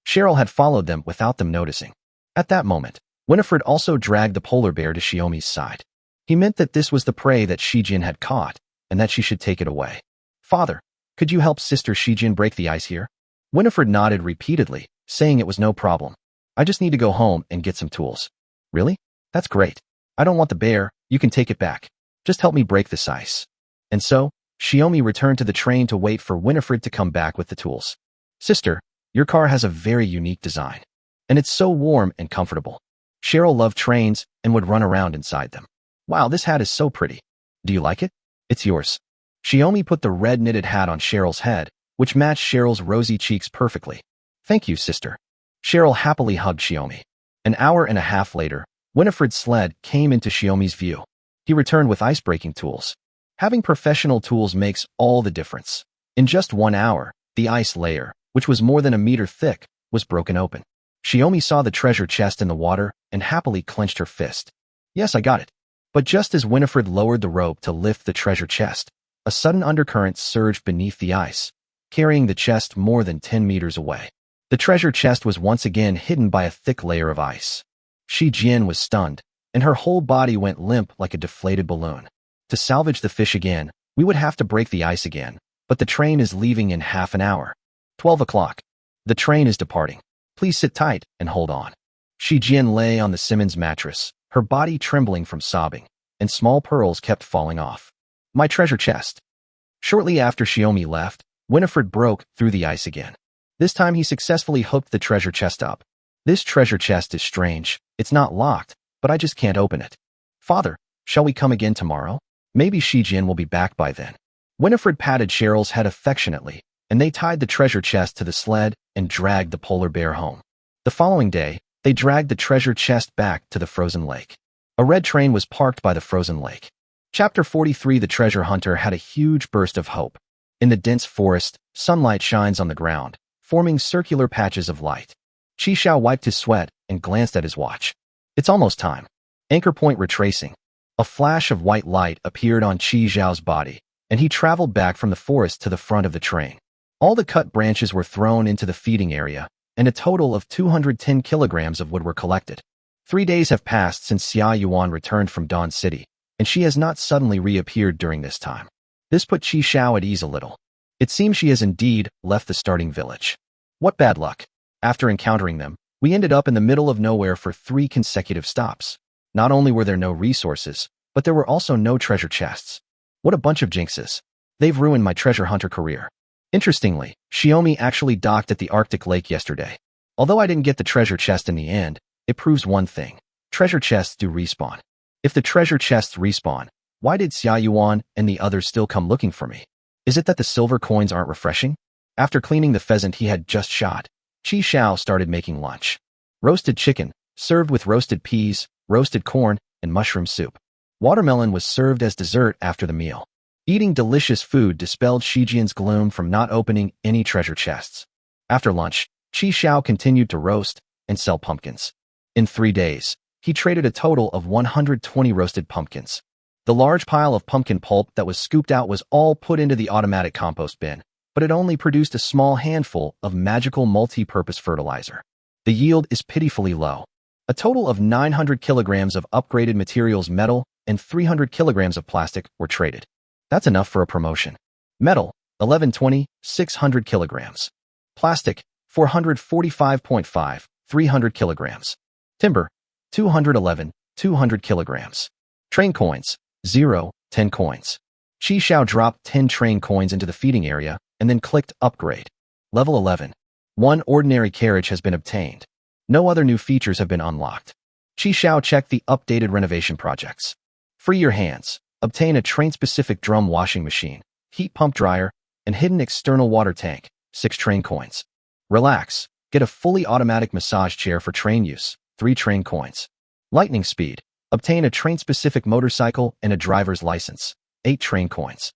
Cheryl had followed them without them noticing. At that moment, Winifred also dragged the polar bear to Xiaomi's side. He meant that this was the prey that Shi Jian had caught, and that she should take it away. Father, could you help Sister Shi Jian break the ice here? Winifred nodded repeatedly, saying it was no problem. I just need to go home and get some tools. Really? That's great. I don't want the bear, you can take it back. Just help me break this ice. And so, Xiaomi returned to the train to wait for Winifred to come back with the tools. Sister, your car has a very unique design. And it's so warm and comfortable. Cheryl loved trains and would run around inside them. Wow, this hat is so pretty. Do you like it? It's yours. Xiaomi put the red knitted hat on Cheryl's head, which matched Cheryl's rosy cheeks perfectly. Thank you, sister. Cheryl happily hugged Xiaomi. An hour and a half later, Winifred's sled came into Xiaomi's view. He returned with ice-breaking tools. Having professional tools makes all the difference. In just 1 hour, the ice layer, which was more than a meter thick, was broken open. Xiaomi saw the treasure chest in the water and happily clenched her fist. Yes, I got it. But just as Winifred lowered the rope to lift the treasure chest, a sudden undercurrent surged beneath the ice, carrying the chest more than 10 meters away. The treasure chest was once again hidden by a thick layer of ice. Shi Jian was stunned, and her whole body went limp like a deflated balloon. To salvage the fish again, we would have to break the ice again, but the train is leaving in half an hour. 12 o'clock. The train is departing. Please sit tight and hold on. Shi Jian lay on the Simmons mattress, her body trembling from sobbing, and small pearls kept falling off. My treasure chest. Shortly after Xiaomi left, Winifred broke through the ice again. This time he successfully hooked the treasure chest up. This treasure chest is strange. It's not locked, but I just can't open it. Father, shall we come again tomorrow? Maybe Shijin will be back by then. Winifred patted Cheryl's head affectionately, and they tied the treasure chest to the sled and dragged the polar bear home. The following day, they dragged the treasure chest back to the frozen lake. A red train was parked by the frozen lake. Chapter 43. The treasure hunter had a huge burst of hope. In the dense forest, sunlight shines on the ground, forming circular patches of light. Qi Xiao wiped his sweat and glanced at his watch. It's almost time. Anchor point retracing. A flash of white light appeared on Qi Xiao's body, and he traveled back from the forest to the front of the train. All the cut branches were thrown into the feeding area, and a total of 210 kilograms of wood were collected. 3 days have passed since Xia Yuan returned from Dawn City, and she has not suddenly reappeared during this time. This put Qi Xiao at ease a little. It seems she has indeed left the starting village. What bad luck. After encountering them, we ended up in the middle of nowhere for 3 consecutive stops. Not only were there no resources, but there were also no treasure chests. What a bunch of jinxes. They've ruined my treasure hunter career. Interestingly, Xiaomi actually docked at the Arctic Lake yesterday. Although I didn't get the treasure chest in the end, it proves one thing. Treasure chests do respawn. If the treasure chests respawn, why did Xia Yuan and the others still come looking for me? Is it that the silver coins aren't refreshing? After cleaning the pheasant he had just shot, Qi Xiao started making lunch. Roasted chicken, served with roasted peas, roasted corn, and mushroom soup. Watermelon was served as dessert after the meal. Eating delicious food dispelled Shijian's gloom from not opening any treasure chests. After lunch, Qi Xiao continued to roast and sell pumpkins. In 3 days, he traded a total of 120 roasted pumpkins. The large pile of pumpkin pulp that was scooped out was all put into the automatic compost bin, but it only produced a small handful of magical multi-purpose fertilizer. The yield is pitifully low. A total of 900 kilograms of upgraded materials metal and 300 kilograms of plastic were traded. That's enough for a promotion. Metal, 1120, 600 kilograms. Plastic, 445.5, 300 kilograms. Timber, 211, 200 kilograms. Train coins, 0, 10 coins. Qi Xiao dropped 10 train coins into the feeding area and then clicked Upgrade. Level 11. 1 ordinary carriage has been obtained. No other new features have been unlocked. Qi Xiao checked the updated renovation projects. Free your hands. Obtain a train-specific drum washing machine, heat pump dryer, and hidden external water tank, 6 train coins. Relax. Get a fully automatic massage chair for train use, 3 train coins. Lightning speed. Obtain a train-specific motorcycle and a driver's license, 8 train coins.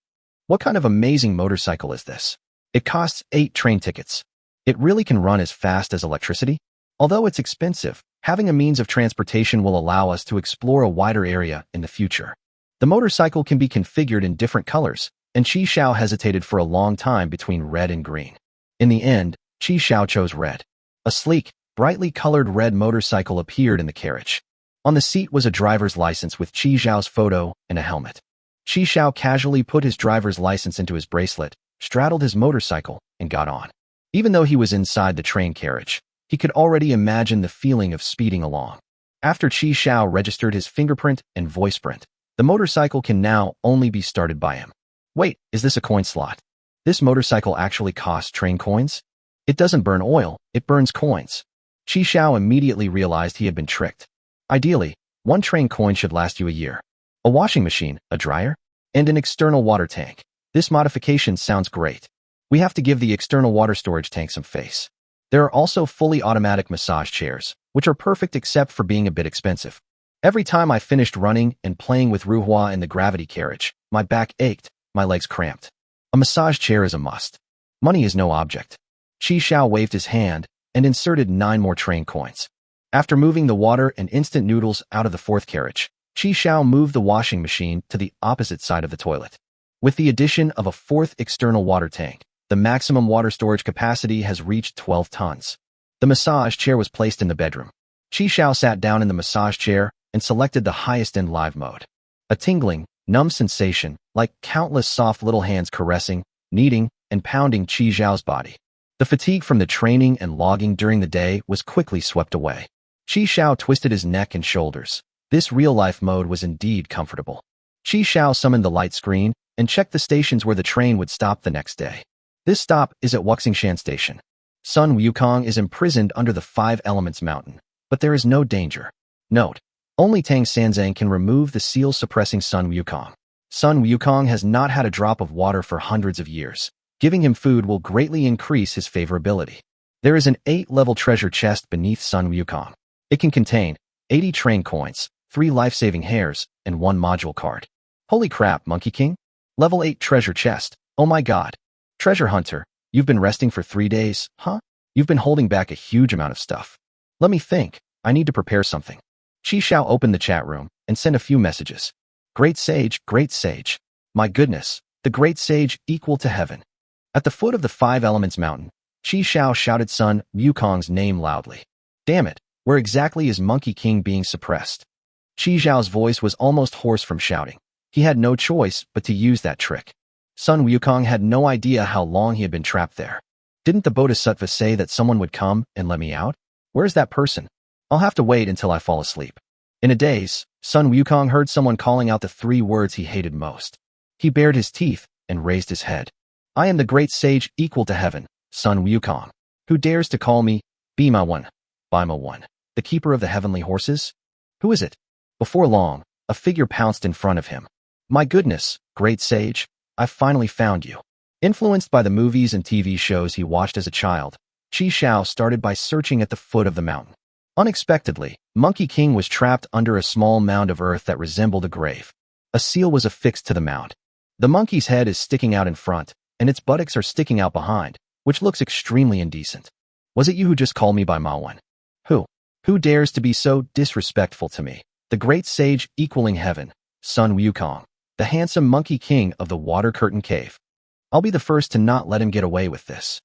What kind of amazing motorcycle is this? It costs 8 train tickets. It really can run as fast as electricity? Although it's expensive, having a means of transportation will allow us to explore a wider area in the future. The motorcycle can be configured in different colors, and Qi Xiao hesitated for a long time between red and green. In the end, Qi Xiao chose red. A sleek, brightly colored red motorcycle appeared in the carriage. On the seat was a driver's license with Qi Xiao's photo and a helmet. Qi Xiao casually put his driver's license into his bracelet, straddled his motorcycle, and got on. Even though he was inside the train carriage, he could already imagine the feeling of speeding along. After Qi Xiao registered his fingerprint and voice print, the motorcycle can now only be started by him. Wait, is this a coin slot? This motorcycle actually costs train coins? It doesn't burn oil, it burns coins. Qi Xiao immediately realized he had been tricked. Ideally, 1 train coin should last you a year. A washing machine, a dryer, and an external water tank. This modification sounds great. We have to give the external water storage tank some face. There are also fully automatic massage chairs, which are perfect except for being a bit expensive. Every time I finished running and playing with Ruhua in the gravity carriage, my back ached, my legs cramped. A massage chair is a must. Money is no object. Qi Xiao waved his hand and inserted 9 more train coins. After moving the water and instant noodles out of the 4th carriage, Qi Xiao moved the washing machine to the opposite side of the toilet. With the addition of a 4th external water tank, the maximum water storage capacity has reached 12 tons. The massage chair was placed in the bedroom. Qi Xiao sat down in the massage chair and selected the highest-end live mode. A tingling, numb sensation, like countless soft little hands caressing, kneading, and pounding Qi Xiao's body. The fatigue from the training and logging during the day was quickly swept away. Qi Xiao twisted his neck and shoulders. This real-life mode was indeed comfortable. Qi Xiao summoned the light screen and checked the stations where the train would stop the next day. This stop is at Wuxingshan Station. Sun Wukong is imprisoned under the Five Elements Mountain, but there is no danger. Note: only Tang Sanzang can remove the seal suppressing Sun Wukong. Sun Wukong has not had a drop of water for hundreds of years. Giving him food will greatly increase his favorability. There is an 8-level treasure chest beneath Sun Wukong. It can contain 80 train coins, 3 life-saving hairs, and 1 module card. Holy crap, Monkey King! Level 8 treasure chest. Oh my god. Treasure hunter, you've been resting for 3 days, huh? You've been holding back a huge amount of stuff. Let me think. I need to prepare something. Qi Shao opened the chat room and sent a few messages. Great sage, great sage. My goodness, the great sage equal to heaven. At the foot of the Five Elements Mountain, Qi Shao shouted Sun Wukong's name loudly. Damn it, where exactly is Monkey King being suppressed? Qi Xiao's voice was almost hoarse from shouting. He had no choice but to use that trick. Sun Wukong had no idea how long he had been trapped there. Didn't the Bodhisattva say that someone would come and let me out? Where's that person? I'll have to wait until I fall asleep. In a daze, Sun Wukong heard someone calling out the 3 words he hated most. He bared his teeth and raised his head. I am the great sage equal to heaven, Sun Wukong. Who dares to call me Bima One, Bima One, the keeper of the heavenly horses? Who is it? Before long, a figure pounced in front of him. My goodness, great sage, I've finally found you. Influenced by the movies and TV shows he watched as a child, Qi Shao started by searching at the foot of the mountain. Unexpectedly, Monkey King was trapped under a small mound of earth that resembled a grave. A seal was affixed to the mound. The monkey's head is sticking out in front, and its buttocks are sticking out behind, which looks extremely indecent. Was it you who just called me by Mawan? Who dares to be so disrespectful to me? The great sage equaling heaven, Sun Wukong, the handsome Monkey King of the Water Curtain Cave. I'll be the first to not let him get away with this.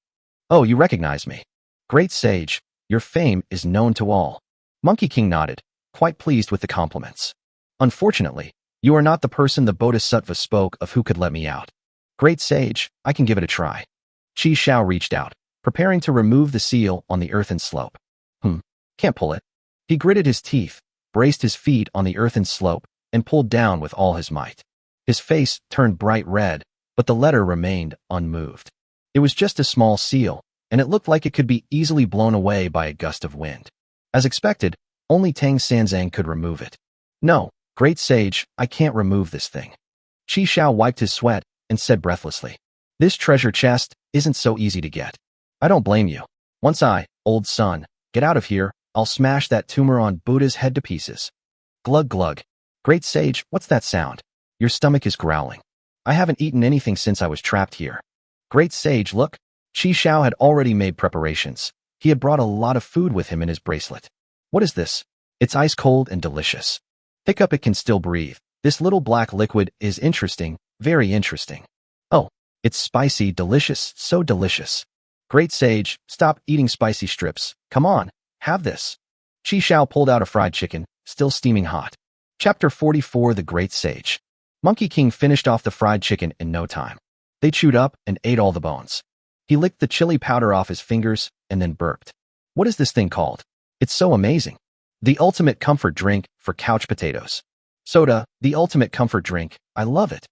Oh, you recognize me. Great sage, your fame is known to all. Monkey King nodded, quite pleased with the compliments. Unfortunately, you are not the person the Bodhisattva spoke of who could let me out. Great sage, I can give it a try. Qi Shao reached out, preparing to remove the seal on the earthen slope. Can't pull it. He gritted his teeth, braced his feet on the earthen slope, and pulled down with all his might. His face turned bright red, but the letter remained unmoved. It was just a small seal, and it looked like it could be easily blown away by a gust of wind. As expected, only Tang Sanzang could remove it. No, great sage, I can't remove this thing. Qi Shao wiped his sweat and said breathlessly, this treasure chest isn't so easy to get. I don't blame you. Once I, old son, get out of here, I'll smash that tumor on Buddha's head to pieces. Glug glug. Great sage, what's that sound? Your stomach is growling. I haven't eaten anything since I was trapped here. Great sage, look. Qi Shao had already made preparations. He had brought a lot of food with him in his bracelet. What is this? It's ice cold and delicious. Hiccup, it can still breathe. This little black liquid is interesting, very interesting. Oh, it's spicy, delicious, so delicious. Great sage, stop eating spicy strips. Come on, have this. Qi Shao pulled out a fried chicken, still steaming hot. Chapter 44, The Great Sage. Monkey King finished off the fried chicken in no time. They chewed up and ate all the bones. He licked the chili powder off his fingers and then burped. What is this thing called? It's so amazing. The ultimate comfort drink for couch potatoes. Soda, the ultimate comfort drink. I love it.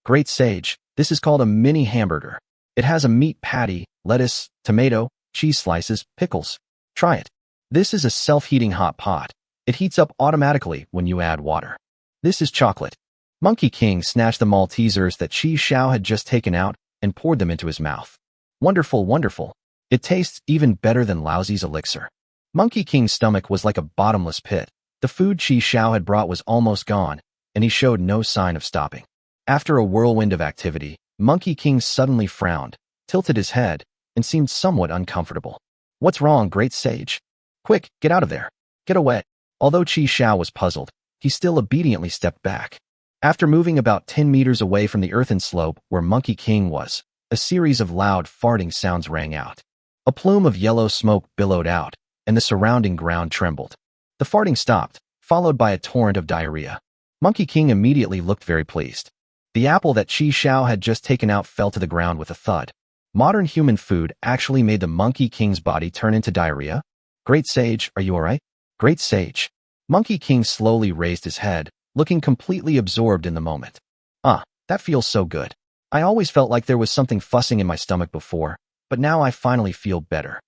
Great sage, this is called a mini hamburger. It has a meat patty, lettuce, tomato, cheese slices, pickles. Try it. This is a self-heating hot pot. It heats up automatically when you add water. This is chocolate. Monkey King snatched the Maltesers that Qi Shao had just taken out and poured them into his mouth. Wonderful, wonderful. It tastes even better than Lousy's elixir. Monkey King's stomach was like a bottomless pit. The food Qi Shao had brought was almost gone, and he showed no sign of stopping. After a whirlwind of activity, Monkey King suddenly frowned, tilted his head, and seemed somewhat uncomfortable. What's wrong, great sage? Quick, get out of there. Get away. Although Qi Shao was puzzled, he still obediently stepped back. After moving about 10 meters away from the earthen slope where Monkey King was, a series of loud farting sounds rang out. A plume of yellow smoke billowed out, and the surrounding ground trembled. The farting stopped, followed by a torrent of diarrhea. Monkey King immediately looked very pleased. The apple that Qi Shao had just taken out fell to the ground with a thud. Modern human food actually made the Monkey King's body turn into diarrhea? Great sage, are you alright? Great sage. Monkey King slowly raised his head, looking completely absorbed in the moment. That feels so good. I always felt like there was something fussing in my stomach before, but now I finally feel better.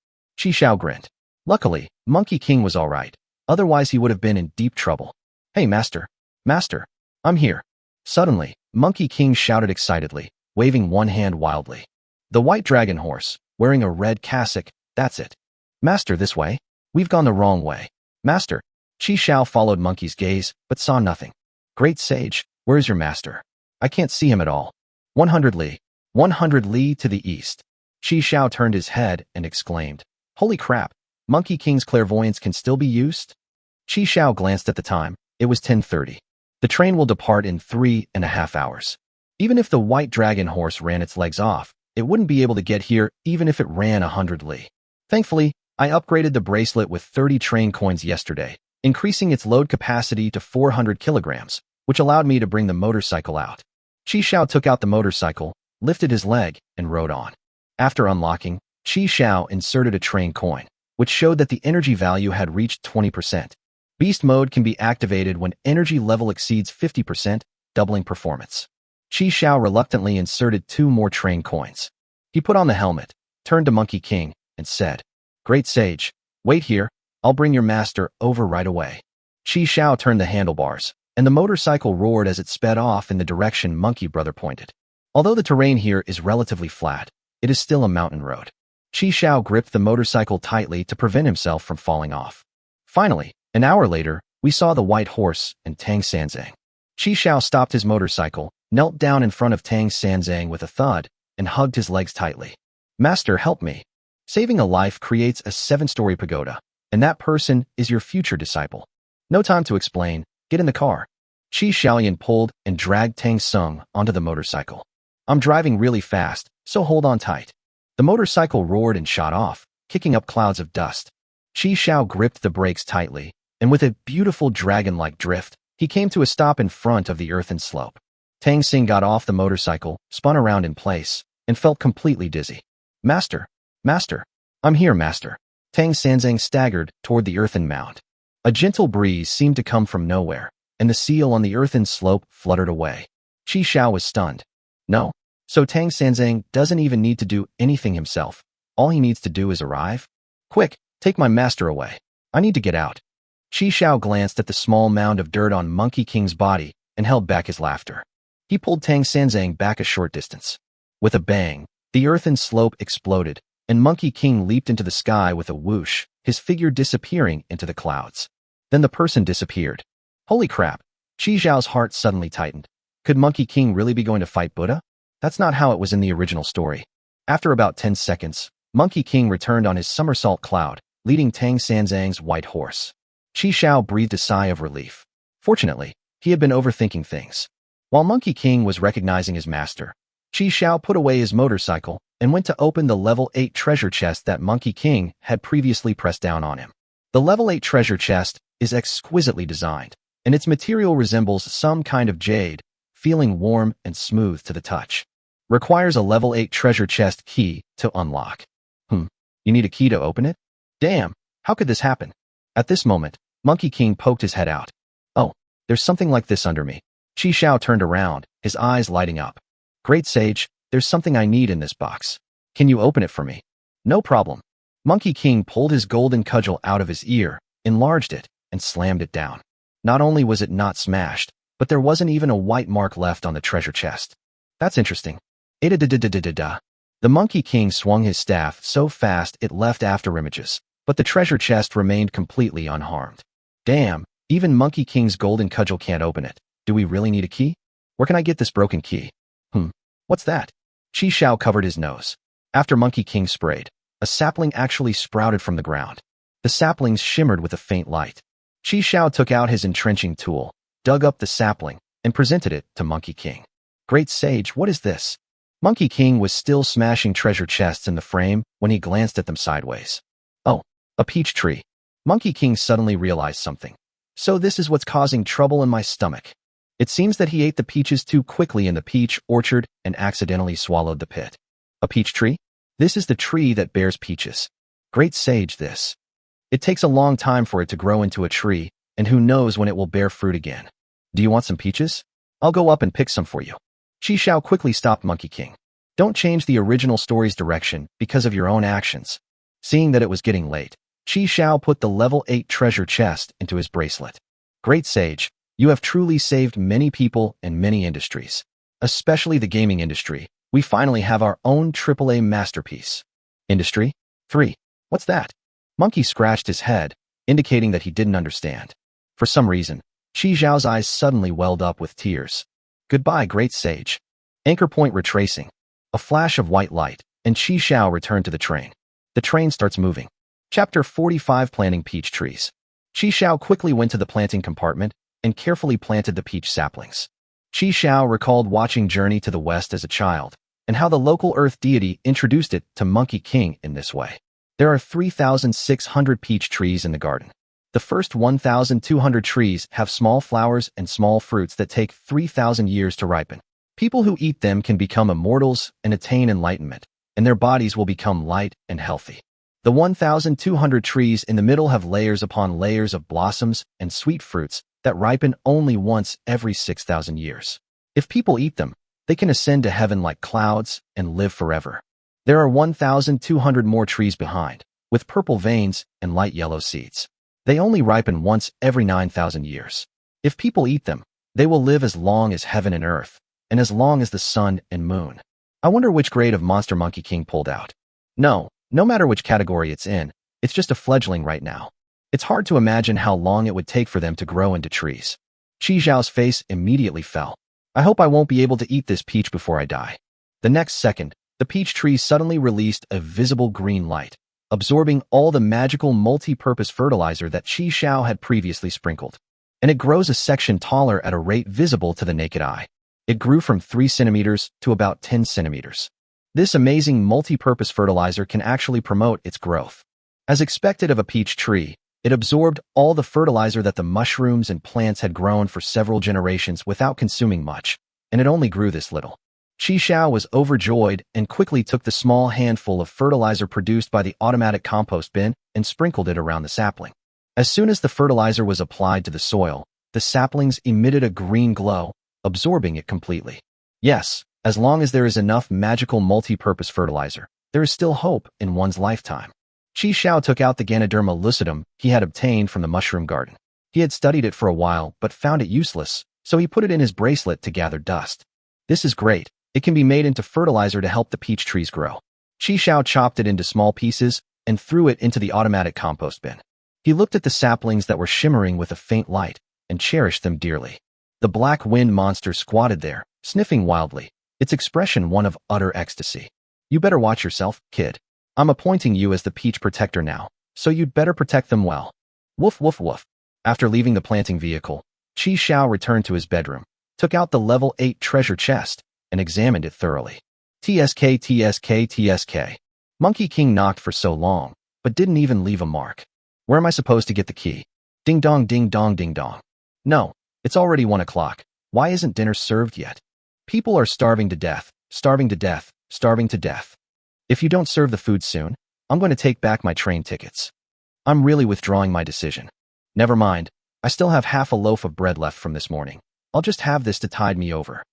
Chi Xiao grinned. Luckily, Monkey King was all right. Otherwise he would have been in deep trouble. Hey, master. Master. I'm here. Suddenly, Monkey King shouted excitedly, waving one hand wildly. The white dragon horse, wearing a red cassock, that's it. Master, this way? We've gone the wrong way. Master. Chi Xiao followed Monkey's gaze, but saw nothing. Great sage, where's your master? I can't see him at all. 100 li. 100 li to the east. Chi Xiao turned his head and exclaimed, Holy crap, Monkey King's clairvoyance can still be used? Chi Xiao glanced at the time. It was 10:30. The train will depart in 3.5 hours. Even if the white dragon horse ran its legs off, it wouldn't be able to get here even if it ran 100 li. Thankfully, I upgraded the bracelet with 30 train coins yesterday, increasing its load capacity to 400 kilograms, which allowed me to bring the motorcycle out. Chi Xiao took out the motorcycle, lifted his leg, and rode on. After unlocking, Chi Xiao inserted a train coin, which showed that the energy value had reached 20%. Beast mode can be activated when energy level exceeds 50%, doubling performance. Chi Xiao reluctantly inserted 2 more train coins. He put on the helmet, turned to Monkey King, and said, Great sage, wait here, I'll bring your master over right away. Chi Xiao turned the handlebars, and the motorcycle roared as it sped off in the direction Monkey Brother pointed. Although the terrain here is relatively flat, it is still a mountain road. Chi Xiao gripped the motorcycle tightly to prevent himself from falling off. Finally, an hour later, we saw the white horse and Tang Sanzang. Chi Xiao stopped his motorcycle, knelt down in front of Tang Sanzang with a thud, and hugged his legs tightly. Master, help me. Saving a life creates a 7-story pagoda, and that person is your future disciple. No time to explain, get in the car. Chi Xiaoyan pulled and dragged Tang Sung onto the motorcycle. I'm driving really fast, so hold on tight. The motorcycle roared and shot off, kicking up clouds of dust. Chi Xiao gripped the brakes tightly, and with a beautiful dragon-like drift, he came to a stop in front of the earthen slope. Tang Sing got off the motorcycle, spun around in place, and felt completely dizzy. Master, master, I'm here, master. Tang Sanzang staggered toward the earthen mound. A gentle breeze seemed to come from nowhere, and the seal on the earthen slope fluttered away. Chi Xiao was stunned. No, so Tang Sanzang doesn't even need to do anything himself. All he needs to do is arrive? Quick, take my master away. I need to get out. Chi Xiao glanced at the small mound of dirt on Monkey King's body and held back his laughter. He pulled Tang Sanzang back a short distance. With a bang, the earthen slope exploded, and Monkey King leaped into the sky with a whoosh, his figure disappearing into the clouds. Then the person disappeared. Holy crap! Chi Xiao's heart suddenly tightened. Could Monkey King really be going to fight Buddha? That's not how it was in the original story. After about 10 seconds, Monkey King returned on his somersault cloud, leading Tang Sanzang's white horse. Chi Xiao breathed a sigh of relief. Fortunately, he had been overthinking things. While Monkey King was recognizing his master, Chi Xiao put away his motorcycle and went to open the level 8 treasure chest that Monkey King had previously pressed down on him. The level 8 treasure chest is exquisitely designed, and its material resembles some kind of jade, feeling warm and smooth to the touch. Requires a level 8 treasure chest key to unlock. You need a key to open it? Damn, how could this happen? At this moment, Monkey King poked his head out. Oh, there's something like this under me. Chi Xiao turned around, his eyes lighting up. Great sage, there's something I need in this box. Can you open it for me? No problem. Monkey King pulled his golden cudgel out of his ear, enlarged it, and slammed it down. Not only was it not smashed, but there wasn't even a white mark left on the treasure chest. That's interesting. Da-da-da-da-da-da. The Monkey King swung his staff so fast it left afterimages, but the treasure chest remained completely unharmed. Damn, even Monkey King's golden cudgel can't open it. Do we really need a key? Where can I get this broken key? What's that? Chi Xiao covered his nose. After Monkey King sprayed, a sapling actually sprouted from the ground. The saplings shimmered with a faint light. Chi Xiao took out his entrenching tool, dug up the sapling, and presented it to Monkey King. Great sage, what is this? Monkey King was still smashing treasure chests in the frame when he glanced at them sideways. Oh, a peach tree. Monkey King suddenly realized something. So this is what's causing trouble in my stomach. It seems that he ate the peaches too quickly in the peach orchard and accidentally swallowed the pit. A peach tree? This is the tree that bears peaches. Great sage this. It takes a long time for it to grow into a tree, and who knows when it will bear fruit again. Do you want some peaches? I'll go up and pick some for you. Chi Xiao quickly stopped Monkey King. Don't change the original story's direction because of your own actions. Seeing that it was getting late, Qi Xiao put the level 8 treasure chest into his bracelet. Great sage, you have truly saved many people and many industries. Especially the gaming industry. We finally have our own AAA masterpiece. Industry? 3. What's that? Monkey scratched his head, indicating that he didn't understand. For some reason, Qi Xiao's eyes suddenly welled up with tears. Goodbye, great sage. Anchor point retracing. A flash of white light, and Qi Xiao returned to the train. The train starts moving. Chapter 45 Planting Peach Trees. Qi Xiao quickly went to the planting compartment and carefully planted the peach saplings. Qi Xiao recalled watching Journey to the West as a child, and how the local earth deity introduced it to Monkey King in this way. There are 3,600 peach trees in the garden. The first 1,200 trees have small flowers and small fruits that take 3,000 years to ripen. People who eat them can become immortals and attain enlightenment, and their bodies will become light and healthy. The 1,200 trees in the middle have layers upon layers of blossoms and sweet fruits that ripen only once every 6,000 years. If people eat them, they can ascend to heaven like clouds and live forever. There are 1,200 more trees behind, with purple veins and light yellow seeds. They only ripen once every 9,000 years. If people eat them, they will live as long as heaven and earth, and as long as the sun and moon. I wonder which grade of monster Monkey King pulled out. No matter which category it's in, it's just a fledgling right now. It's hard to imagine how long it would take for them to grow into trees. Qi Xiao's face immediately fell. I hope I won't be able to eat this peach before I die. The next second, the peach tree suddenly released a visible green light, absorbing all the magical multi-purpose fertilizer that Qi Xiao had previously sprinkled. And it grows a section taller at a rate visible to the naked eye. It grew from 3 centimeters to about 10 centimeters. This amazing multi-purpose fertilizer can actually promote its growth. As expected of a peach tree, it absorbed all the fertilizer that the mushrooms and plants had grown for several generations without consuming much, and it only grew this little. Qi Xiao was overjoyed and quickly took the small handful of fertilizer produced by the automatic compost bin and sprinkled it around the sapling. As soon as the fertilizer was applied to the soil, the saplings emitted a green glow, absorbing it completely. Yes, as long as there is enough magical multi-purpose fertilizer, there is still hope in one's lifetime. Qi Xiao took out the Ganoderma lucidum he had obtained from the mushroom garden. He had studied it for a while but found it useless, so he put it in his bracelet to gather dust. This is great. It can be made into fertilizer to help the peach trees grow. Qi Xiao chopped it into small pieces and threw it into the automatic compost bin. He looked at the saplings that were shimmering with a faint light and cherished them dearly. The black wind monster squatted there, sniffing wildly, its expression one of utter ecstasy. You better watch yourself, kid. I'm appointing you as the peach protector now, so you'd better protect them well. Woof woof woof. After leaving the planting vehicle, Qi Xiao returned to his bedroom, took out the level 8 treasure chest, and examined it thoroughly. TSK, TSK, TSK. Monkey King knocked for so long, but didn't even leave a mark. Where am I supposed to get the key? Ding dong, ding dong, ding dong. No, it's already 1 o'clock. Why isn't dinner served yet? People are starving to death, starving to death, starving to death. If you don't serve the food soon, I'm going to take back my train tickets. I'm really withdrawing my decision. Never mind, I still have half a loaf of bread left from this morning. I'll just have this to tide me over.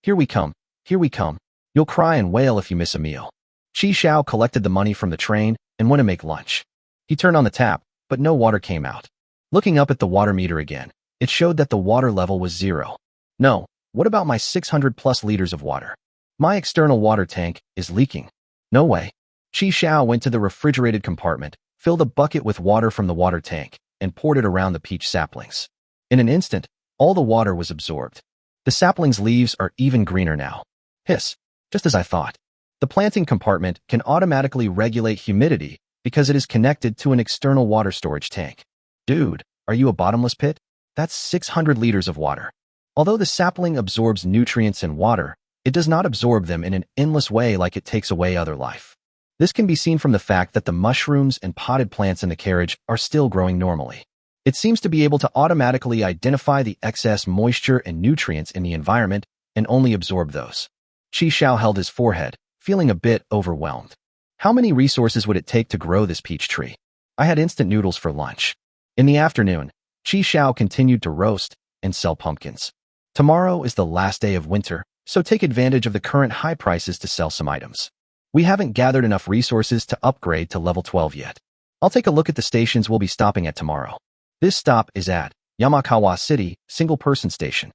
Here we come. Here we come. You'll cry and wail if you miss a meal. Qi Xiao collected the money from the train and went to make lunch. He turned on the tap, but no water came out. Looking up at the water meter again, it showed that the water level was 0. No, what about my 600 plus liters of water? My external water tank is leaking. No way. Qi Xiao went to the refrigerated compartment, filled a bucket with water from the water tank, and poured it around the peach saplings. In an instant, all the water was absorbed. The sapling's leaves are even greener now. Hiss, just as I thought. The planting compartment can automatically regulate humidity because it is connected to an external water storage tank. Dude, are you a bottomless pit? That's 600 liters of water. Although the sapling absorbs nutrients and water, it does not absorb them in an endless way like it takes away other life. This can be seen from the fact that the mushrooms and potted plants in the carriage are still growing normally. It seems to be able to automatically identify the excess moisture and nutrients in the environment and only absorb those. Qi Xiao held his forehead, feeling a bit overwhelmed. How many resources would it take to grow this peach tree? I had instant noodles for lunch. In the afternoon, Qi Xiao continued to roast and sell pumpkins. Tomorrow is the last day of winter, so take advantage of the current high prices to sell some items. We haven't gathered enough resources to upgrade to level 12 yet. I'll take a look at the stations we'll be stopping at tomorrow. This stop is at Yamakawa City, single-person station.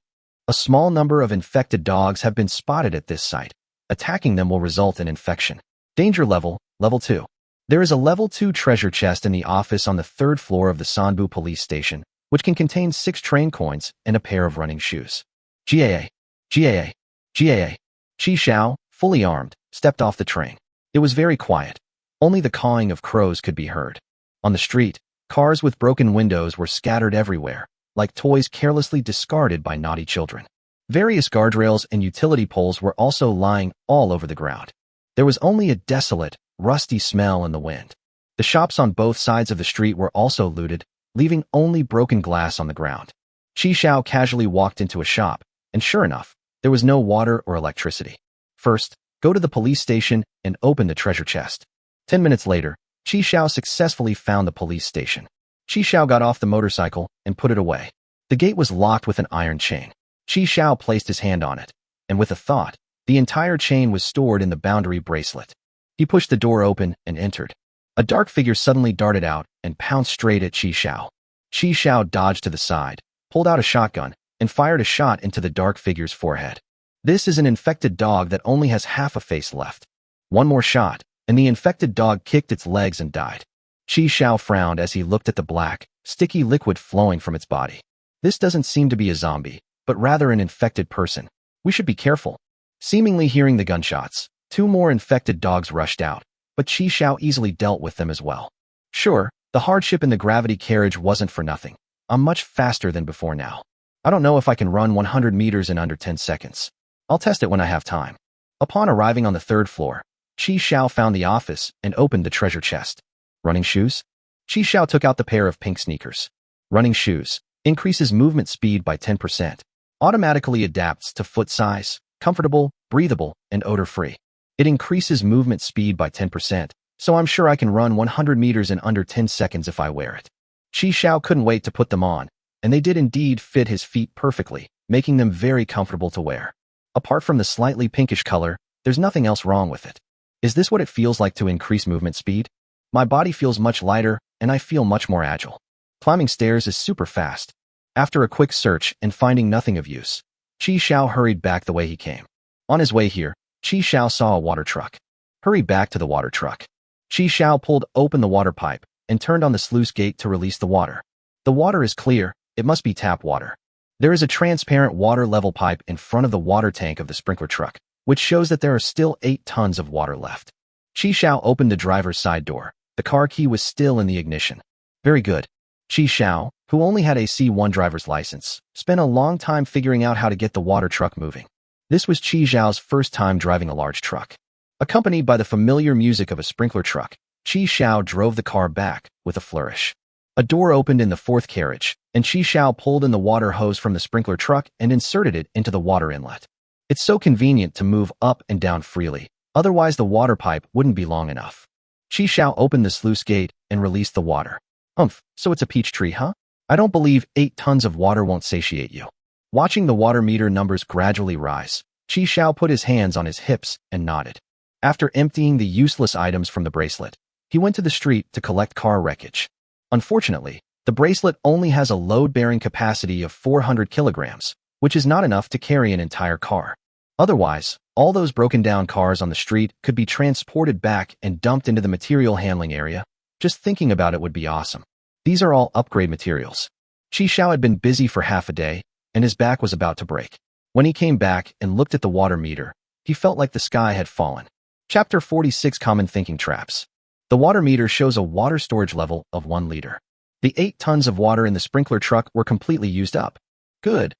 A small number of infected dogs have been spotted at this site. Attacking them will result in infection. Danger level, level 2. There is a level 2 treasure chest in the office on the 3rd floor of the Sanbu police station, which can contain 6 train coins and a pair of running shoes. GAA. GAA. GAA. Chi Xiao, fully armed, stepped off the train. It was very quiet. Only the cawing of crows could be heard. On the street, cars with broken windows were scattered everywhere, like toys carelessly discarded by naughty children. Various guardrails and utility poles were also lying all over the ground. There was only a desolate, rusty smell in the wind. The shops on both sides of the street were also looted, leaving only broken glass on the ground. Chi Xiao casually walked into a shop, and sure enough, there was no water or electricity. First, go to the police station and open the treasure chest. 10 minutes later, Chi Xiao successfully found the police station. Chi Xiao got off the motorcycle and put it away. The gate was locked with an iron chain. Chi Xiao placed his hand on it, and with a thought, the entire chain was stored in the boundary bracelet. He pushed the door open and entered. A dark figure suddenly darted out and pounced straight at Chi Xiao. Chi Xiao dodged to the side, pulled out a shotgun, and fired a shot into the dark figure's forehead. This is an infected dog that only has half a face left. One more shot, and the infected dog kicked its legs and died. Chi Xiao frowned as he looked at the black, sticky liquid flowing from its body. This doesn't seem to be a zombie, but rather an infected person. We should be careful. Seemingly hearing the gunshots, 2 more infected dogs rushed out, but Chi Xiao easily dealt with them as well. Sure, the hardship in the gravity carriage wasn't for nothing. I'm much faster than before now. I don't know if I can run 100 meters in under 10 seconds. I'll test it when I have time. Upon arriving on the 3rd floor, Chi Xiao found the office and opened the treasure chest. Running shoes? Chi Xiao took out the pair of pink sneakers. Running shoes. Increases movement speed by 10%. Automatically adapts to foot size, comfortable, breathable, and odor-free. It increases movement speed by 10%, so I'm sure I can run 100 meters in under 10 seconds if I wear it. Chi Xiao couldn't wait to put them on, and they did indeed fit his feet perfectly, making them very comfortable to wear. Apart from the slightly pinkish color, there's nothing else wrong with it. Is this what it feels like to increase movement speed? My body feels much lighter, and I feel much more agile. Climbing stairs is super fast. After a quick search and finding nothing of use, Chi Xiao hurried back the way he came. On his way here, Chi Xiao saw a water truck. Hurry back to the water truck. Chi Xiao pulled open the water pipe and turned on the sluice gate to release the water. The water is clear, it must be tap water. There is a transparent water level pipe in front of the water tank of the sprinkler truck, which shows that there are still 8 tons of water left. Chi Xiao opened the driver's side door. The car key was still in the ignition. Very good. Chi Xiao, who only had a C1 driver's license, spent a long time figuring out how to get the water truck moving. This was Chi Xiao's first time driving a large truck. Accompanied by the familiar music of a sprinkler truck, Chi Xiao drove the car back with a flourish. A door opened in the 4th carriage, and Chi Xiao pulled in the water hose from the sprinkler truck and inserted it into the water inlet. It's so convenient to move up and down freely, otherwise the water pipe wouldn't be long enough. Chi Xiao opened the sluice gate and released the water. So it's a peach tree, huh? I don't believe 8 tons of water won't satiate you. Watching the water meter numbers gradually rise, Chi Xiao put his hands on his hips and nodded. After emptying the useless items from the bracelet, he went to the street to collect car wreckage. Unfortunately, the bracelet only has a load-bearing capacity of 400 kilograms, which is not enough to carry an entire car. Otherwise, all those broken-down cars on the street could be transported back and dumped into the material handling area. Just thinking about it would be awesome. These are all upgrade materials. Chi Xiao had been busy for half a day, and his back was about to break. When he came back and looked at the water meter, he felt like the sky had fallen. Chapter 46 Common Thinking Traps. The water meter shows a water storage level of 1 liter. The 8 tons of water in the sprinkler truck were completely used up. Good,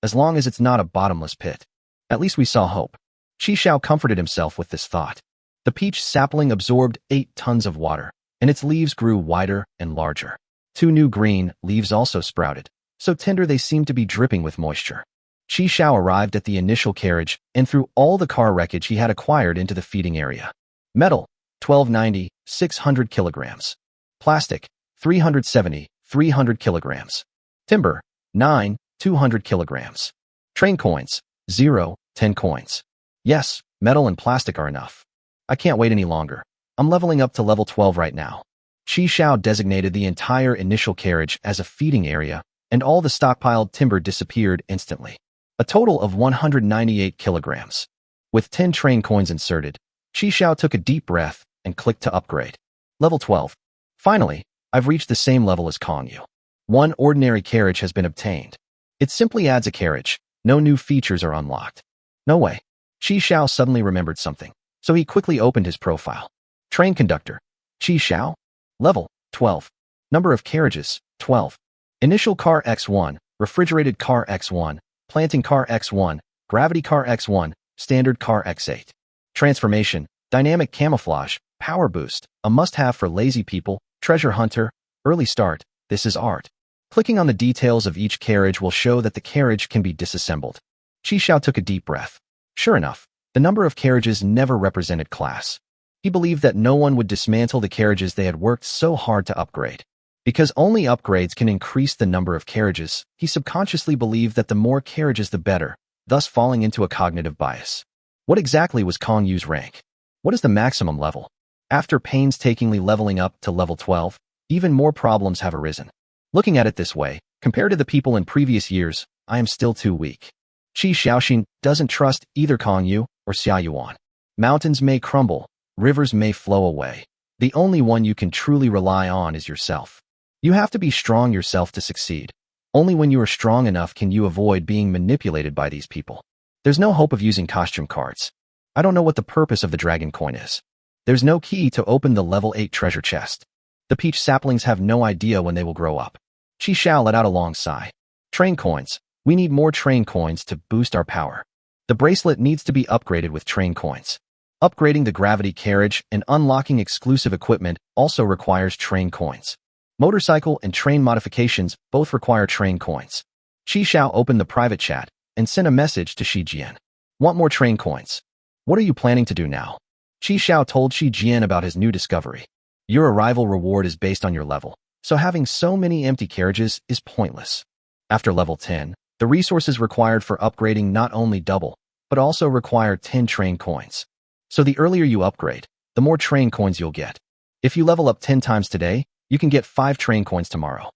as long as it's not a bottomless pit. At least we saw hope. Chi Xiao comforted himself with this thought. The peach sapling absorbed 8 tons of water, and its leaves grew wider and larger. 2 new green leaves also sprouted, so tender they seemed to be dripping with moisture. Chi Xiao arrived at the initial carriage and threw all the car wreckage he had acquired into the feeding area. Metal, 1290, 600 kilograms. Plastic, 370, 300 kilograms. Timber, 9, 200 kilograms. Train coins, 0, 10 coins. Yes, metal and plastic are enough. I can't wait any longer. I'm leveling up to level 12 right now. Qi Xiao designated the entire initial carriage as a feeding area, and all the stockpiled timber disappeared instantly. A total of 198 kilograms. With 10 train coins inserted, Qi Xiao took a deep breath and clicked to upgrade. Level 12. Finally, I've reached the same level as Kongyu. One ordinary carriage has been obtained. It simply adds a carriage. No new features are unlocked. No way. Qi Xiao suddenly remembered something, so he quickly opened his profile. Train conductor. Qi Xiao. Level 12. Number of carriages 12. Initial car X1, refrigerated car X1, planting car X1, gravity car X1, standard car X8. Transformation, dynamic camouflage, power boost, a must-have for lazy people, treasure hunter, early start, this is art. Clicking on the details of each carriage will show that the carriage can be disassembled. Qi Xiao took a deep breath. Sure enough, the number of carriages never represented class. He believed that no one would dismantle the carriages they had worked so hard to upgrade. Because only upgrades can increase the number of carriages, he subconsciously believed that the more carriages the better, thus falling into a cognitive bias. What exactly was Kongyu's rank? What is the maximum level? After painstakingly leveling up to level 12, even more problems have arisen. Looking at it this way, compared to the people in previous years, I am still too weak. Qi Xiaoxin doesn't trust either Kongyu or Xia Yuan. Mountains may crumble, rivers may flow away. The only one you can truly rely on is yourself. You have to be strong yourself to succeed. Only when you are strong enough can you avoid being manipulated by these people. There's no hope of using costume cards. I don't know what the purpose of the dragon coin is. There's no key to open the level 8 treasure chest. The peach saplings have no idea when they will grow up. Qi Xiao let out a long sigh. Train coins. We need more train coins to boost our power. The bracelet needs to be upgraded with train coins. Upgrading the gravity carriage and unlocking exclusive equipment also requires train coins. Motorcycle and train modifications both require train coins. Qi Xiao opened the private chat and sent a message to Shi Jian. Want more train coins? What are you planning to do now? Qi Xiao told Shi Jian about his new discovery. Your arrival reward is based on your level, so having so many empty carriages is pointless. After level 10, the resources required for upgrading not only double, but also require 10 train coins. So the earlier you upgrade, the more train coins you'll get. If you level up 10 times today, you can get 5 train coins tomorrow.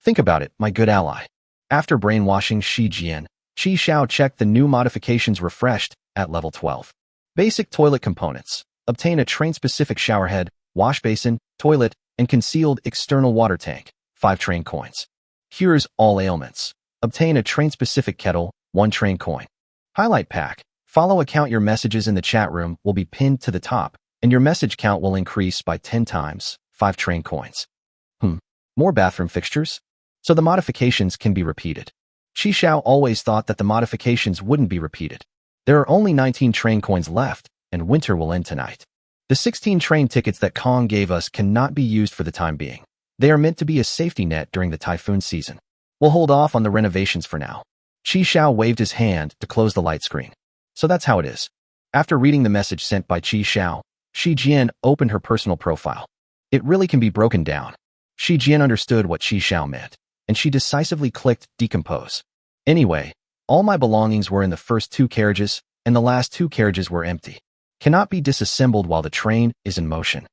Think about it, my good ally. After brainwashing Shi Jian, Qi Xiao checked the new modifications refreshed at level 12. Basic toilet components. Obtain a train-specific showerhead, wash basin, toilet, and concealed external water tank. 5 train coins. Cures all ailments. Obtain a train-specific kettle, 1 train coin. Highlight pack. Follow account. Your messages in the chat room will be pinned to the top, and your message count will increase by 10 times, 5 train coins. More bathroom fixtures? So the modifications can be repeated. Qi Xiao always thought that the modifications wouldn't be repeated. There are only 19 train coins left, and winter will end tonight. The 16 train tickets that Kong gave us cannot be used for the time being. They are meant to be a safety net during the typhoon season. We'll hold off on the renovations for now. Qi Xiao waved his hand to close the light screen. So that's how it is. After reading the message sent by Qi Xiao, Shi Jian opened her personal profile. It really can be broken down. Shi Jian understood what Qi Xiao meant, and she decisively clicked decompose. Anyway, all my belongings were in the first 2 carriages, and the last 2 carriages were empty. Cannot be disassembled while the train is in motion.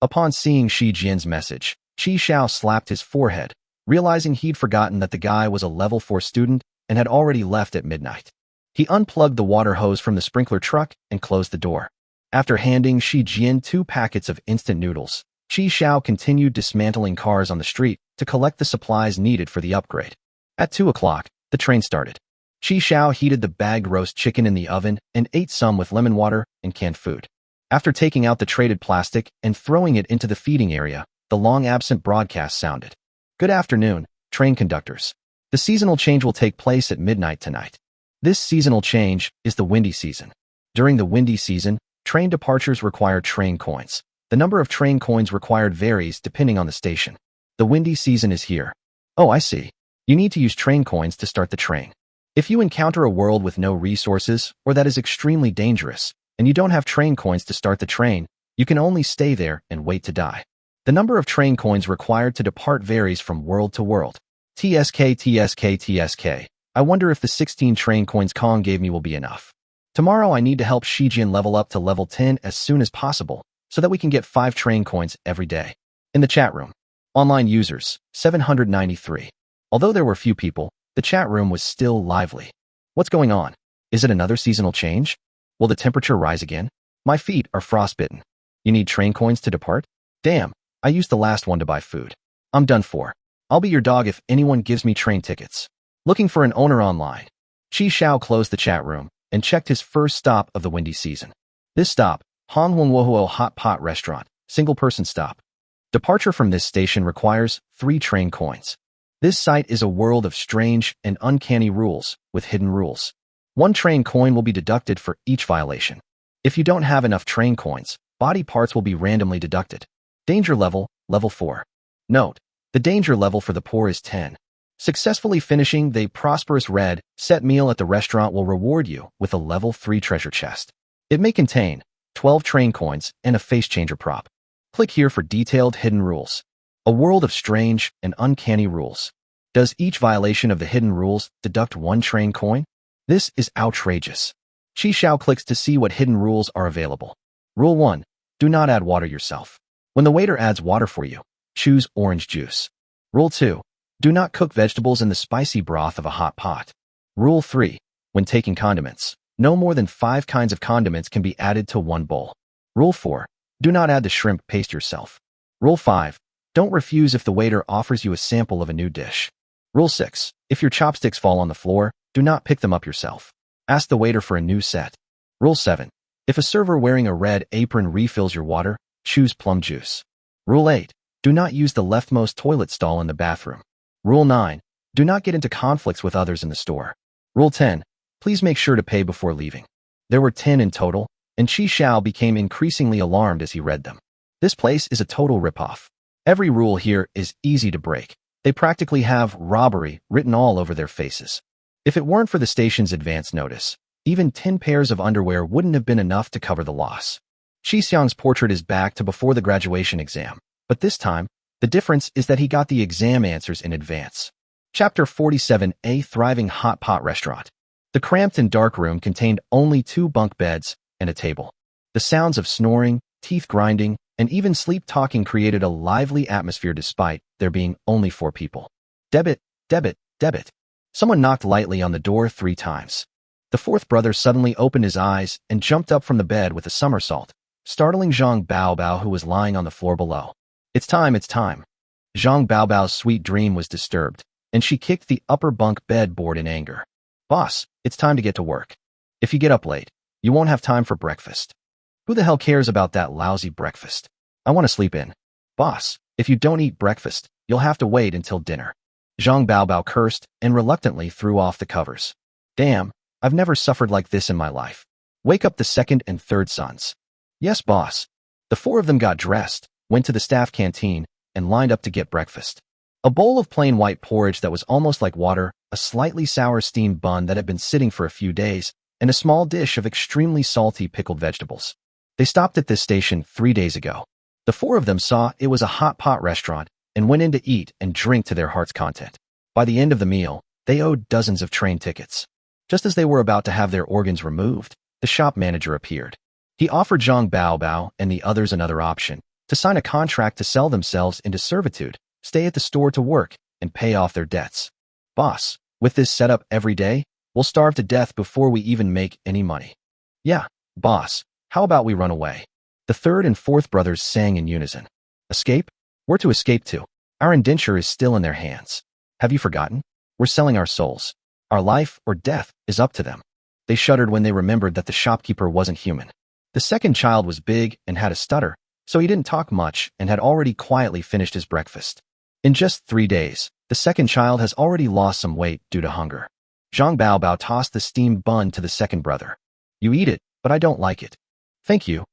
Upon seeing Shi Jian's message, Qi Xiao slapped his forehead, realizing he'd forgotten that the guy was a level 4 student and had already left at midnight. He unplugged the water hose from the sprinkler truck and closed the door. After handing Shi Jian 2 packets of instant noodles, Qi Xiao continued dismantling cars on the street to collect the supplies needed for the upgrade. At 2 o'clock, the train started. Qi Xiao heated the bagged roast chicken in the oven and ate some with lemon water and canned food. After taking out the traded plastic and throwing it into the feeding area, the long-absent broadcast sounded. Good afternoon, train conductors. The seasonal change will take place at midnight tonight. This seasonal change is the windy season. During the windy season, train departures require train coins. The number of train coins required varies depending on the station. The windy season is here. Oh, I see. You need to use train coins to start the train. If you encounter a world with no resources or that is extremely dangerous, and you don't have train coins to start the train, you can only stay there and wait to die. The number of train coins required to depart varies from world to world. TSK. I wonder if the 16 train coins Kong gave me will be enough. Tomorrow I need to help Shijin level up to level 10 as soon as possible so that we can get 5 train coins every day. In the chat room. Online users, 793. Although there were few people, the chat room was still lively. What's going on? Is it another seasonal change? Will the temperature rise again? My feet are frostbitten. You need train coins to depart? Damn, I used the last one to buy food. I'm done for. I'll be your dog if anyone gives me train tickets. Looking for an owner online. Chi Xiao closed the chat room and checked his first stop of the windy season. This stop, Honghuangwohuo Hot Pot Restaurant, single-person stop. Departure from this station requires 3 train coins. This site is a world of strange and uncanny rules with hidden rules. 1 train coin will be deducted for each violation. If you don't have enough train coins, body parts will be randomly deducted. Danger level, level 4. Note, the danger level for the poor is 10. Successfully finishing the prosperous red set meal at the restaurant will reward you with a level 3 treasure chest. It may contain 12 train coins and a face changer prop. Click here for detailed hidden rules. A world of strange and uncanny rules. Does each violation of the hidden rules deduct 1 train coin? This is outrageous. Chi Xiao clicks to see what hidden rules are available. Rule 1. Do not add water yourself. When the waiter adds water for you, choose orange juice. Rule 2. Do not cook vegetables in the spicy broth of a hot pot. Rule 3. When taking condiments, no more than 5 kinds of condiments can be added to 1 bowl. Rule 4. Do not add the shrimp paste yourself. Rule 5. Don't refuse if the waiter offers you a sample of a new dish. Rule 6. If your chopsticks fall on the floor, do not pick them up yourself. Ask the waiter for a new set. Rule 7. If a server wearing a red apron refills your water, choose plum juice. Rule 8. Do not use the leftmost toilet stall in the bathroom. Rule 9. Do not get into conflicts with others in the store. Rule 10. Please make sure to pay before leaving. There were 10 in total, and Chi Xiao became increasingly alarmed as he read them. This place is a total ripoff. Every rule here is easy to break. They practically have robbery written all over their faces. If it weren't for the station's advance notice, even 10 pairs of underwear wouldn't have been enough to cover the loss. Chi Xiang's portrait is back to before the graduation exam, but this time, the difference is that he got the exam answers in advance. Chapter 47, A Thriving Hot Pot Restaurant. The cramped and dark room contained only 2 bunk beds and a table. The sounds of snoring, teeth grinding, and even sleep talking created a lively atmosphere despite there being only 4 people. Debit, debit, debit. Someone knocked lightly on the door 3 times. The 4th brother suddenly opened his eyes and jumped up from the bed with a somersault, startling Zhang Baobao, who was lying on the floor below. It's time, it's time. Zhang Baobao's sweet dream was disturbed, and she kicked the upper bunk bed board in anger. Boss, it's time to get to work. If you get up late, you won't have time for breakfast. Who the hell cares about that lousy breakfast? I want to sleep in. Boss, if you don't eat breakfast, you'll have to wait until dinner. Zhang Baobao cursed and reluctantly threw off the covers. Damn, I've never suffered like this in my life. Wake up the 2nd and 3rd sons. Yes, boss. The 4 of them got dressed, went to the staff canteen, and lined up to get breakfast. A bowl of plain white porridge that was almost like water, a slightly sour steamed bun that had been sitting for a few days, and a small dish of extremely salty pickled vegetables. They stopped at this station 3 days ago. The 4 of them saw it was a hot pot restaurant and went in to eat and drink to their heart's content. By the end of the meal, they owed dozens of train tickets. Just as they were about to have their organs removed, the shop manager appeared. He offered Zhang Baobao and the others another option, to sign a contract to sell themselves into servitude, stay at the store to work, and pay off their debts. Boss, with this setup every day, we'll starve to death before we even make any money. Yeah, boss, how about we run away? The 3rd and 4th brothers sang in unison. Escape? Where to escape to? Our indenture is still in their hands. Have you forgotten? We're selling our souls. Our life or death is up to them. They shuddered when they remembered that the shopkeeper wasn't human. The 2nd child was big and had a stutter, so he didn't talk much and had already quietly finished his breakfast. In just 3 days, the 2nd child has already lost some weight due to hunger. Zhang Baobao tossed the steamed bun to the 2nd brother. You eat it, but I don't like it. Thank you,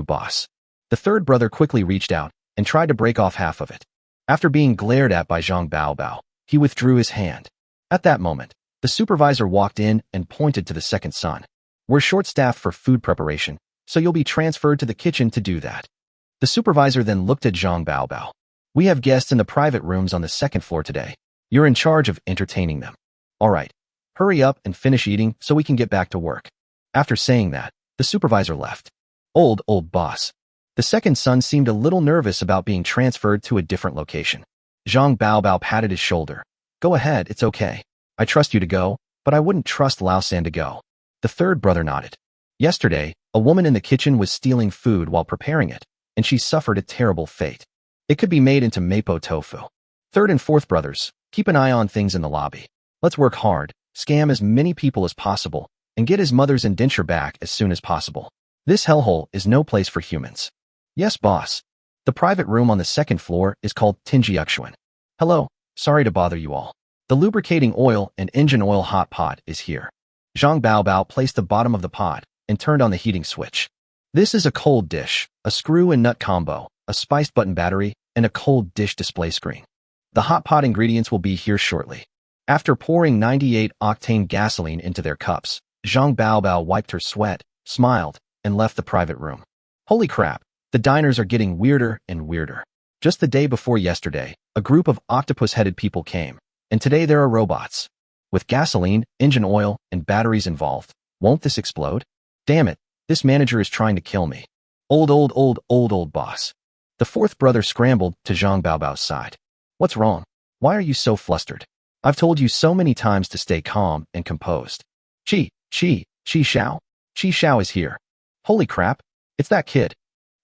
boss. The 3rd brother quickly reached out and tried to break off half of it. After being glared at by Zhang Baobao, he withdrew his hand. At that moment, the supervisor walked in and pointed to the 2nd son. We're short-staffed for food preparation, so you'll be transferred to the kitchen to do that. The supervisor then looked at Zhang Baobao. We have guests in the private rooms on the 2nd floor today. You're in charge of entertaining them. All right, hurry up and finish eating so we can get back to work. After saying that, the supervisor left. Old boss. The second son seemed a little nervous about being transferred to a different location. Zhang Baobao patted his shoulder. Go ahead, it's okay. I trust you to go, but I wouldn't trust Lao San to go. The third brother nodded. Yesterday, a woman in the kitchen was stealing food while preparing it, and she suffered a terrible fate. It could be made into mapo tofu. Third and fourth brothers, keep an eye on things in the lobby. Let's work hard, scam as many people as possible, and get his mother's indenture back as soon as possible. This hellhole is no place for humans. Yes, boss. The private room on the second floor is called Tinjiuxuan. Hello, sorry to bother you all. The lubricating oil and engine oil hot pot is here. Zhang Baobao placed the bottom of the pot and turned on the heating switch. This is a cold dish, a screw and nut combo, a spiced button battery, and a cold dish display screen. The hot pot ingredients will be here shortly. After pouring 98-octane gasoline into their cups, Zhang Baobao wiped her sweat, smiled, and left the private room. Holy crap, the diners are getting weirder and weirder. Just the day before yesterday, a group of octopus-headed people came, and today there are robots. With gasoline, engine oil, and batteries involved, won't this explode? Damn it, this manager is trying to kill me. Old boss. The fourth brother scrambled to Zhang Baobao's side. What's wrong? Why are you so flustered? I've told you so many times to stay calm and composed. Qi Xiao. Qi Xiao is here. Holy crap, it's that kid.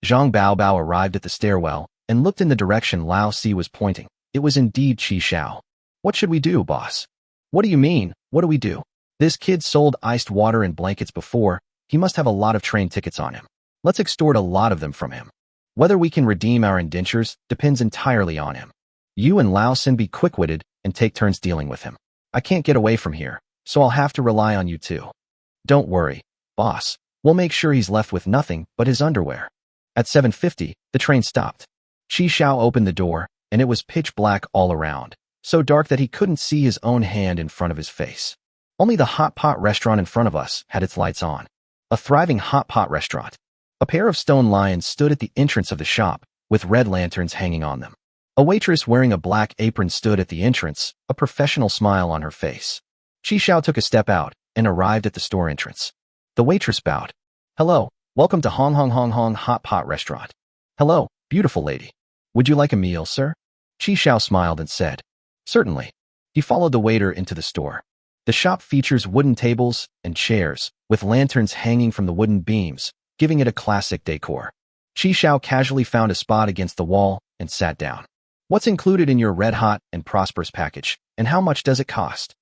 Zhang Baobao arrived at the stairwell and looked in the direction Lao Si was pointing. It was indeed Qi Xiao. What should we do, boss? What do you mean, what do we do? This kid sold iced water and blankets before. He must have a lot of train tickets on him. Let's extort a lot of them from him. Whether we can redeem our indentures depends entirely on him. You and Lao Sin be quick-witted and take turns dealing with him. I can't get away from here, so I'll have to rely on you too. Don't worry, boss. We'll make sure he's left with nothing but his underwear. At 7:50, the train stopped. Qi Xiao opened the door, and it was pitch black all around, so dark that he couldn't see his own hand in front of his face. Only the hot pot restaurant in front of us had its lights on. A thriving hot pot restaurant. A pair of stone lions stood at the entrance of the shop, with red lanterns hanging on them. A waitress wearing a black apron stood at the entrance, a professional smile on her face. Qi Xiao took a step out and arrived at the store entrance. The waitress bowed. Hello, welcome to Hong Hot Pot Restaurant. Hello, beautiful lady. Would you like a meal, sir? Qi Xiao smiled and said, certainly. He followed the waiter into the store. The shop features wooden tables and chairs, with lanterns hanging from the wooden beams, giving it a classic decor. Qi Xiao casually found a spot against the wall and sat down. What's included in your red hot and prosperous package, and how much does it cost?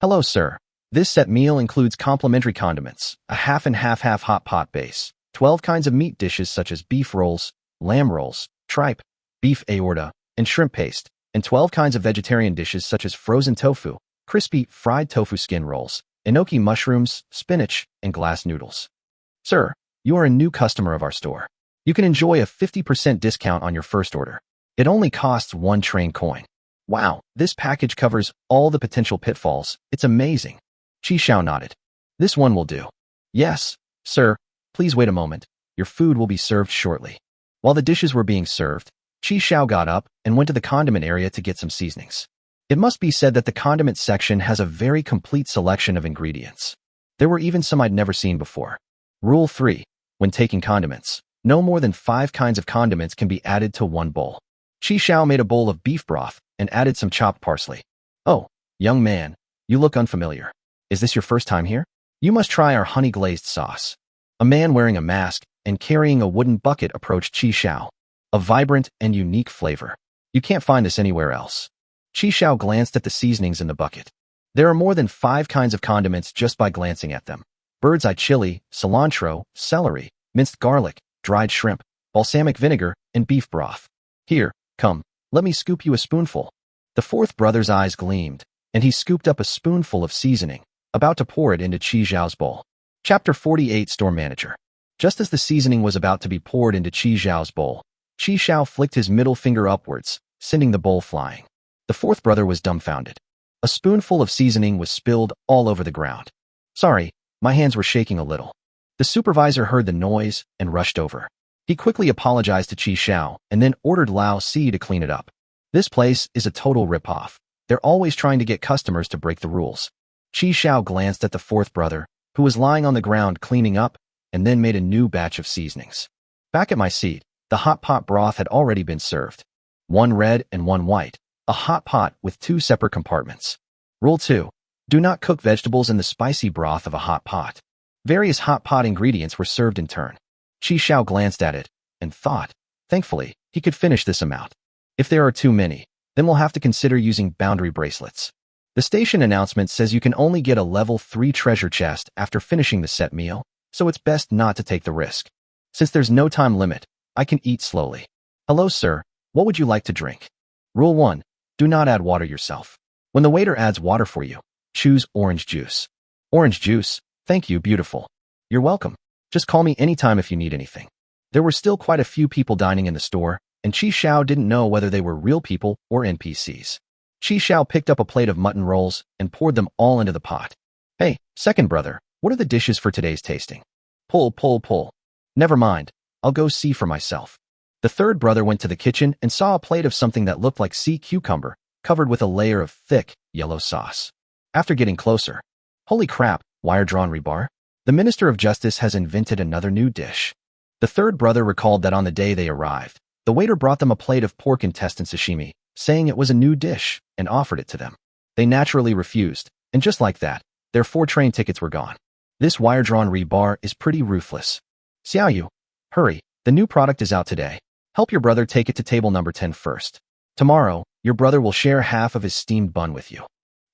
Hello, sir. This set meal includes complimentary condiments, a half and half hot pot base, 12 kinds of meat dishes such as beef rolls, lamb rolls, tripe, beef aorta, and shrimp paste, and 12 kinds of vegetarian dishes such as frozen tofu, crispy fried tofu skin rolls, enoki mushrooms, spinach, and glass noodles. Sir, you are a new customer of our store. You can enjoy a 50% discount on your first order. It only costs 1 train coin. Wow, this package covers all the potential pitfalls. It's amazing. Qi Xiao nodded. This one will do. Yes, sir. Please wait a moment. Your food will be served shortly. While the dishes were being served, Qi Xiao got up and went to the condiment area to get some seasonings. It must be said that the condiment section has a very complete selection of ingredients. There were even some I'd never seen before. Rule 3. When taking condiments, no more than 5 kinds of condiments can be added to one bowl. Qi Xiao made a bowl of beef broth and added some chopped parsley. Oh, young man, you look unfamiliar. Is this your first time here? You must try our honey-glazed sauce. A man wearing a mask and carrying a wooden bucket approached Qi Xiao. A vibrant and unique flavor. You can't find this anywhere else. Qi Xiao glanced at the seasonings in the bucket. There are more than 5 kinds of condiments just by glancing at them. Bird's eye chili, cilantro, celery, minced garlic, dried shrimp, balsamic vinegar, and beef broth. Here, come, let me scoop you a spoonful. The fourth brother's eyes gleamed, and he scooped up a spoonful of seasoning, about to pour it into Qi Xiao's bowl. Chapter 48 Store Manager. Just as the seasoning was about to be poured into Qi Xiao's bowl, Qi Xiao flicked his middle finger upwards, sending the bowl flying. The fourth brother was dumbfounded. A spoonful of seasoning was spilled all over the ground. Sorry, my hands were shaking a little. The supervisor heard the noise and rushed over. He quickly apologized to Qi Xiao and then ordered Lao Si to clean it up. This place is a total rip-off. They're always trying to get customers to break the rules. Qi Xiao glanced at the fourth brother, who was lying on the ground cleaning up and then made a new batch of seasonings. Back at my seat, the hot pot broth had already been served. One red and one white, a hot pot with 2 separate compartments. Rule 2. Do not cook vegetables in the spicy broth of a hot pot. Various hot pot ingredients were served in turn. Qi Xiao glanced at it and thought, thankfully, he could finish this amount. If there are too many, then we'll have to consider using boundary bracelets. The station announcement says you can only get a level 3 treasure chest after finishing the set meal, so it's best not to take the risk. Since there's no time limit, I can eat slowly. Hello, sir. What would you like to drink? Rule 1. Do not add water yourself. When the waiter adds water for you, choose orange juice. Orange juice? Thank you, beautiful. You're welcome. Just call me anytime if you need anything. There were still quite a few people dining in the store, and Qi Xiao didn't know whether they were real people or NPCs. Qi Xiao picked up a plate of mutton rolls and poured them all into the pot. Hey, second brother, what are the dishes for today's tasting? Pull. Never mind, I'll go see for myself. The third brother went to the kitchen and saw a plate of something that looked like sea cucumber, covered with a layer of thick, yellow sauce. After getting closer, holy crap, wire-drawn rebar? The Minister of Justice has invented another new dish. The third brother recalled that on the day they arrived, the waiter brought them a plate of pork intestine sashimi, saying it was a new dish, and offered it to them. They naturally refused, and just like that, their 4 train tickets were gone. This wire-drawn rebar is pretty ruthless. Xiaoyu, hurry, the new product is out today. Help your brother take it to table number 10 first. Tomorrow, your brother will share half of his steamed bun with you.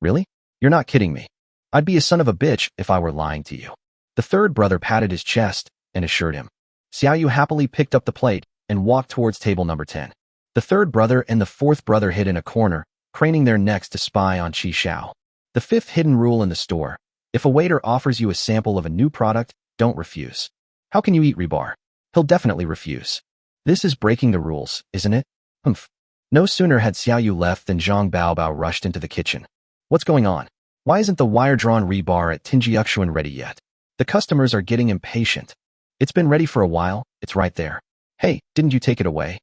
Really? You're not kidding me. I'd be a son of a bitch if I were lying to you. The third brother patted his chest and assured him. Xiaoyu happily picked up the plate and walked towards table number 10. The third brother and the fourth brother hid in a corner, craning their necks to spy on Qi Xiao. The 5th hidden rule in the store: if a waiter offers you a sample of a new product, don't refuse. How can you eat rebar? He'll definitely refuse. This is breaking the rules, isn't it? Humph. No sooner had Xiaoyu left than Zhang Baobao rushed into the kitchen. What's going on? Why isn't the wire-drawn rebar at Tinjiuxuan ready yet? The customers are getting impatient. It's been ready for a while, it's right there. Hey, didn't you take it away?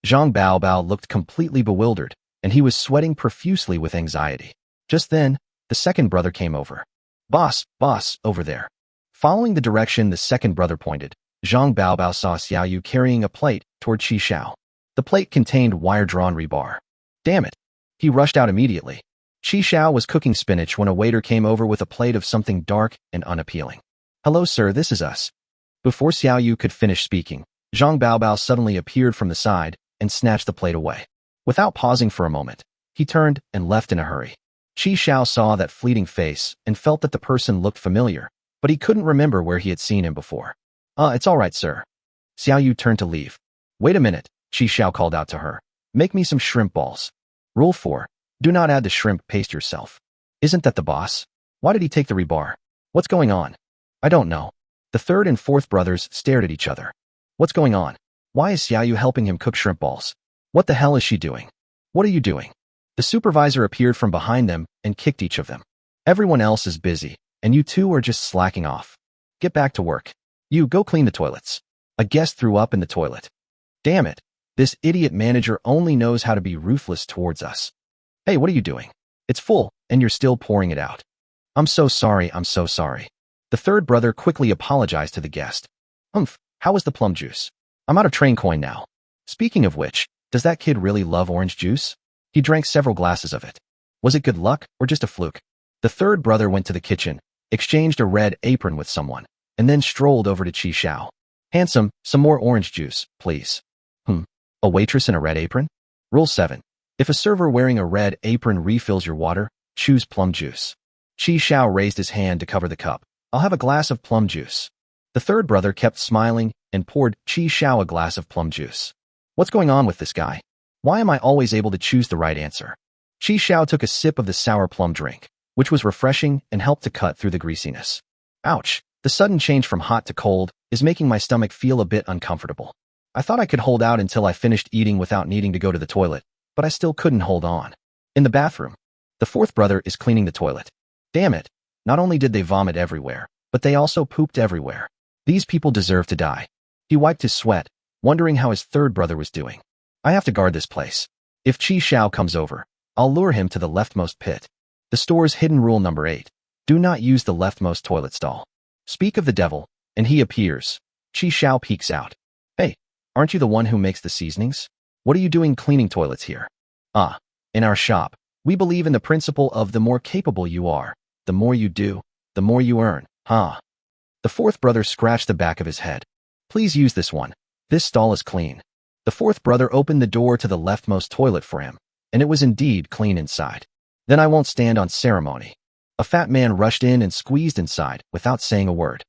Zhang Baobao looked completely bewildered, and he was sweating profusely with anxiety. Just then, the second brother came over. Boss, over there. Following the direction the second brother pointed, Zhang Baobao saw Xiaoyu carrying a plate toward Qi Xiao. The plate contained wire-drawn rebar. Damn it. He rushed out immediately. Qi Xiao was cooking spinach when a waiter came over with a plate of something dark and unappealing. Hello, sir, this is us. Before Xiaoyu could finish speaking, Zhang Baobao suddenly appeared from the side and snatched the plate away. Without pausing for a moment, he turned and left in a hurry. Qi Xiao saw that fleeting face and felt that the person looked familiar, but he couldn't remember where he had seen him before. It's all right, sir. Xiaoyu turned to leave. Wait a minute, Qi Xiao called out to her. Make me some shrimp balls. Rule 4. Do not add the shrimp paste yourself. Isn't that the boss? Why did he take the rebar? What's going on? I don't know. The third and fourth brothers stared at each other. What's going on? Why is Xiaoyu helping him cook shrimp balls? What the hell is she doing? What are you doing? The supervisor appeared from behind them and kicked each of them. Everyone else is busy, and you two are just slacking off. Get back to work. You go clean the toilets. A guest threw up in the toilet. Damn it. This idiot manager only knows how to be ruthless towards us. Hey, what are you doing? It's full, and you're still pouring it out. I'm so sorry. The third brother quickly apologized to the guest. How was the plum juice? I'm out of train coin now. Speaking of which, does that kid really love orange juice? He drank several glasses of it. Was it good luck or just a fluke? The third brother went to the kitchen, exchanged a red apron with someone, and then strolled over to Qi Xiao. Handsome, some more orange juice, please. A waitress in a red apron? Rule 7. If a server wearing a red apron refills your water, choose plum juice. Qi Xiao raised his hand to cover the cup. I'll have a glass of plum juice. The third brother kept smiling and poured Qi Xiao a glass of plum juice. What's going on with this guy? Why am I always able to choose the right answer? Qi Xiao took a sip of the sour plum drink, which was refreshing and helped to cut through the greasiness. Ouch, the sudden change from hot to cold is making my stomach feel a bit uncomfortable. I thought I could hold out until I finished eating without needing to go to the toilet, but I still couldn't hold on. In the bathroom, the fourth brother is cleaning the toilet. Damn it, not only did they vomit everywhere, but they also pooped everywhere. These people deserve to die. He wiped his sweat, wondering how his third brother was doing. I have to guard this place. If Qi Xiao comes over, I'll lure him to the leftmost pit. The store's hidden rule number 8. Do not use the leftmost toilet stall. Speak of the devil, and he appears. Chi Xiao peeks out. Hey, aren't you the one who makes the seasonings? What are you doing cleaning toilets here? Ah, in our shop, we believe in the principle of the more capable you are, the more you do, the more you earn, huh? The fourth brother scratched the back of his head. Please use this one. This stall is clean. The fourth brother opened the door to the leftmost toilet for him, and it was indeed clean inside. Then I won't stand on ceremony. A fat man rushed in and squeezed inside without saying a word.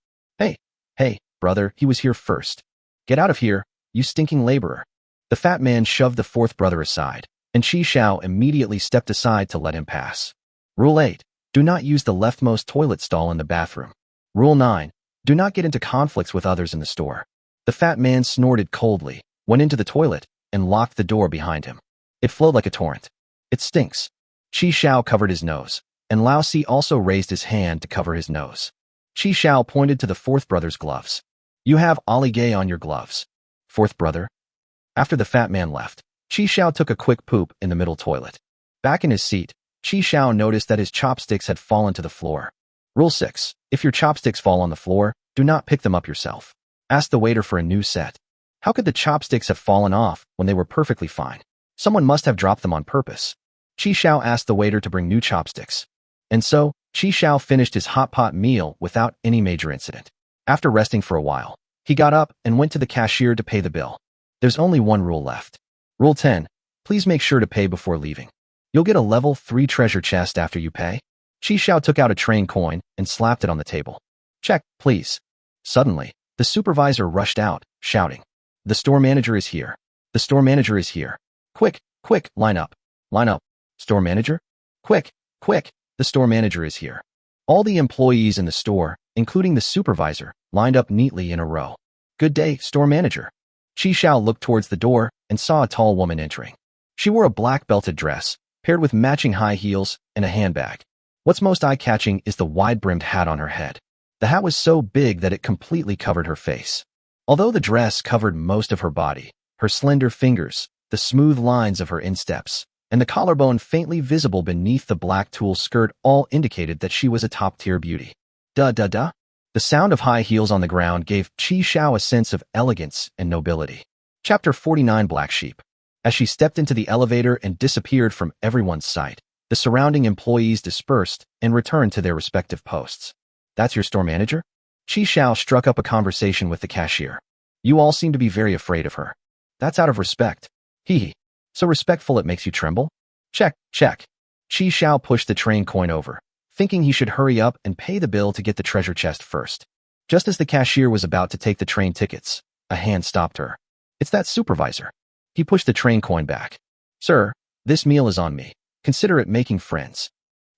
Hey, brother, he was here first. Get out of here, you stinking laborer. The fat man shoved the fourth brother aside, and Chi Xiao immediately stepped aside to let him pass. Rule 8. Do not use the leftmost toilet stall in the bathroom. Rule 9. Do not get into conflicts with others in the store. The fat man snorted coldly, went into the toilet, and locked the door behind him. It flowed like a torrent. It stinks. Chi Xiao covered his nose, and Lao Si also raised his hand to cover his nose. Chi Xiao pointed to the fourth brother's gloves. You have oligay on your gloves. Fourth brother. After the fat man left, Chi Xiao took a quick poop in the middle toilet. Back in his seat, Chi Xiao noticed that his chopsticks had fallen to the floor. Rule 6. If your chopsticks fall on the floor, do not pick them up yourself. Ask the waiter for a new set. How could the chopsticks have fallen off when they were perfectly fine? Someone must have dropped them on purpose. Chi Xiao asked the waiter to bring new chopsticks. And so, Chi Xiao finished his hot pot meal without any major incident. After resting for a while, he got up and went to the cashier to pay the bill. There's only one rule left. Rule 10. Please make sure to pay before leaving. You'll get a level 3 treasure chest after you pay. Chi Xiao took out a train coin and slapped it on the table. Check, please. Suddenly, the supervisor rushed out, shouting. The store manager is here. The store manager is here. Quick, line up. Line up. Store manager? Quick, the store manager is here. All the employees in the store, including the supervisor, lined up neatly in a row. Good day, store manager. Chi Xiao looked towards the door and saw a tall woman entering. She wore a black belted dress, paired with matching high heels and a handbag. What's most eye-catching is the wide-brimmed hat on her head. The hat was so big that it completely covered her face. Although the dress covered most of her body, her slender fingers, the smooth lines of her insteps, and the collarbone faintly visible beneath the black tulle skirt all indicated that she was a top-tier beauty. The sound of high heels on the ground gave Chi Xiao a sense of elegance and nobility. Chapter 49 Black Sheep. As she stepped into the elevator and disappeared from everyone's sight, the surrounding employees dispersed and returned to their respective posts. That's your store manager? Chi Xiao struck up a conversation with the cashier. You all seem to be very afraid of her. That's out of respect. Hee. So respectful it makes you tremble? Check. Chi Xiao pushed the train coin over, thinking he should hurry up and pay the bill to get the treasure chest first. Just as the cashier was about to take the train tickets, a hand stopped her. It's that supervisor. He pushed the train coin back. Sir, this meal is on me. Consider it making friends.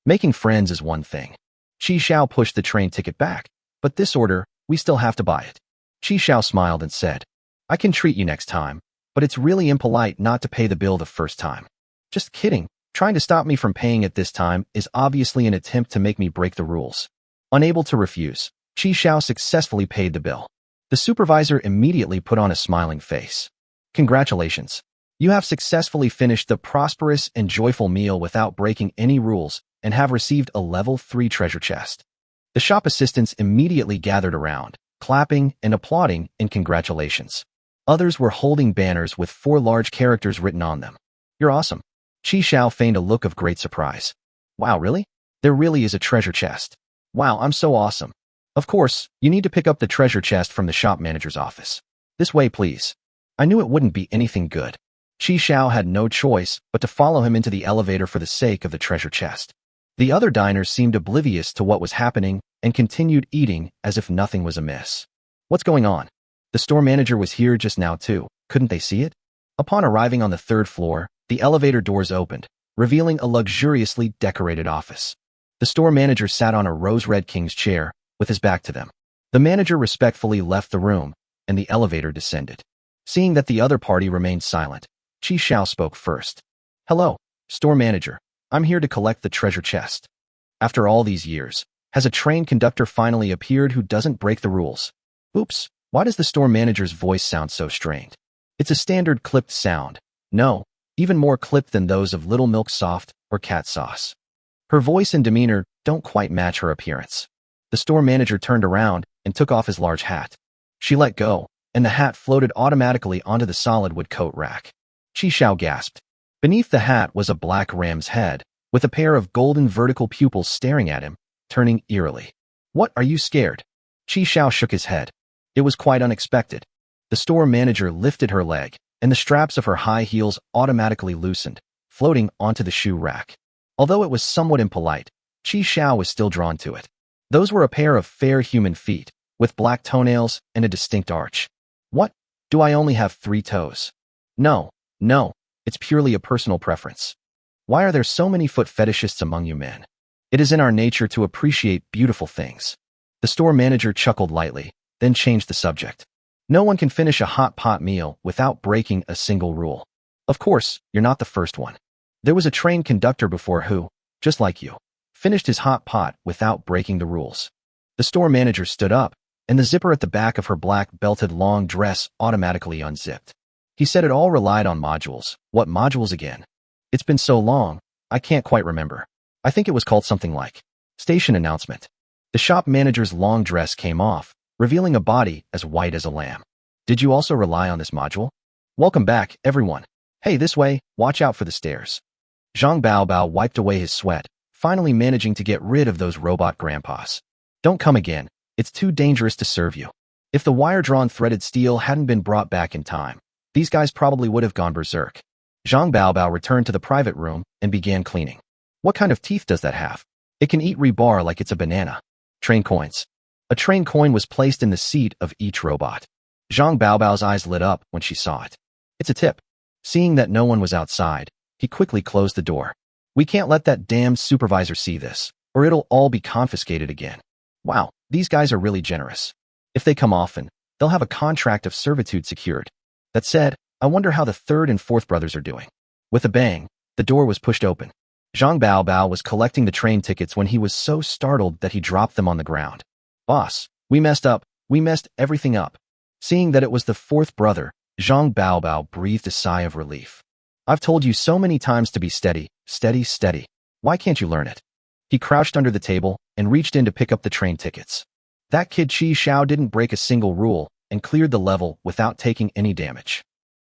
Making friends is one thing. Chi Xiao pushed the train ticket back, but this order, we still have to buy it. Chi Xiao smiled and said, I can treat you next time, but it's really impolite not to pay the bill the first time. Just kidding. Trying to stop me from paying it this time is obviously an attempt to make me break the rules. Unable to refuse, Chi Xiao successfully paid the bill. The supervisor immediately put on a smiling face. Congratulations. You have successfully finished the prosperous and joyful meal without breaking any rules and have received a level 3 treasure chest. The shop assistants immediately gathered around, clapping and applauding in congratulations. Others were holding banners with 4 large characters written on them. You're awesome. Chi Xiao feigned a look of great surprise. Wow, really? There really is a treasure chest. Wow, I'm so awesome. Of course, you need to pick up the treasure chest from the shop manager's office. This way, please. I knew it wouldn't be anything good. Chi Xiao had no choice but to follow him into the elevator for the sake of the treasure chest. The other diners seemed oblivious to what was happening and continued eating as if nothing was amiss. What's going on? The store manager was here just now too. Couldn't they see it? Upon arriving on the 3rd floor, the elevator doors opened, revealing a luxuriously decorated office. The store manager sat on a rose-red king's chair, with his back to them. The manager respectfully left the room, and the elevator descended. Seeing that the other party remained silent, Chi Xiao spoke first. Hello, store manager. I'm here to collect the treasure chest. After all these years, has a train conductor finally appeared who doesn't break the rules? Oops, why does the store manager's voice sound so strained? It's a standard clipped sound. No, even more clipped than those of Little Milk Soft or Cat Sauce. Her voice and demeanor don't quite match her appearance. The The store manager turned around and took off his large hat. She let go, and the hat floated automatically onto the solid wood coat rack. Qi Xiao gasped. Beneath the hat was a black ram's head, with a pair of golden vertical pupils staring at him, turning eerily. What, are you scared? Qi Xiao shook his head. It was quite unexpected. The store manager lifted her leg, and the straps of her high heels automatically loosened, floating onto the shoe rack. Although it was somewhat impolite, Qi Xiao was still drawn to it. Those were a pair of fair human feet, with black toenails and a distinct arch. What? Do I only have 3 toes? No, it's purely a personal preference. Why are there so many foot fetishists among you men? It is in our nature to appreciate beautiful things. The store manager chuckled lightly, then changed the subject. No one can finish a hot pot meal without breaking a single rule. Of course, you're not the first one. There was a train conductor before who, just like you, finished his hot pot without breaking the rules. The store manager stood up, and the zipper at the back of her black belted long dress automatically unzipped. He said it all relied on modules. What modules again? It's been so long, I can't quite remember. I think it was called something like station announcement. The shop manager's long dress came off, revealing a body as white as a lamb. Did you also rely on this module? Welcome back, everyone. Hey, this way, watch out for the stairs. Zhang Baobao wiped away his sweat, finally managing to get rid of those robot grandpas. Don't come again, it's too dangerous to serve you. If the wire-drawn threaded steel hadn't been brought back in time, these guys probably would have gone berserk. Zhang Baobao returned to the private room and began cleaning. What kind of teeth does that have? It can eat rebar like it's a banana. Train coins. A train coin was placed in the seat of each robot. Zhang Baobao's eyes lit up when she saw it. It's a tip. Seeing that no one was outside, he quickly closed the door. We can't let that damned supervisor see this, or it'll all be confiscated again. Wow, these guys are really generous. If they come often, they'll have a contract of servitude secured. That said, I wonder how the 3rd and 4th brothers are doing. With a bang, the door was pushed open. Zhang Baobao was collecting the train tickets when he was so startled that he dropped them on the ground. Boss, we messed up. We messed everything up. Seeing that it was the 4th brother, Zhang Baobao breathed a sigh of relief. I've told you so many times to be steady, steady, steady. Why can't you learn it? He crouched under the table and reached in to pick up the train tickets. That kid Qi Xiao didn't break a single rule and cleared the level without taking any damage.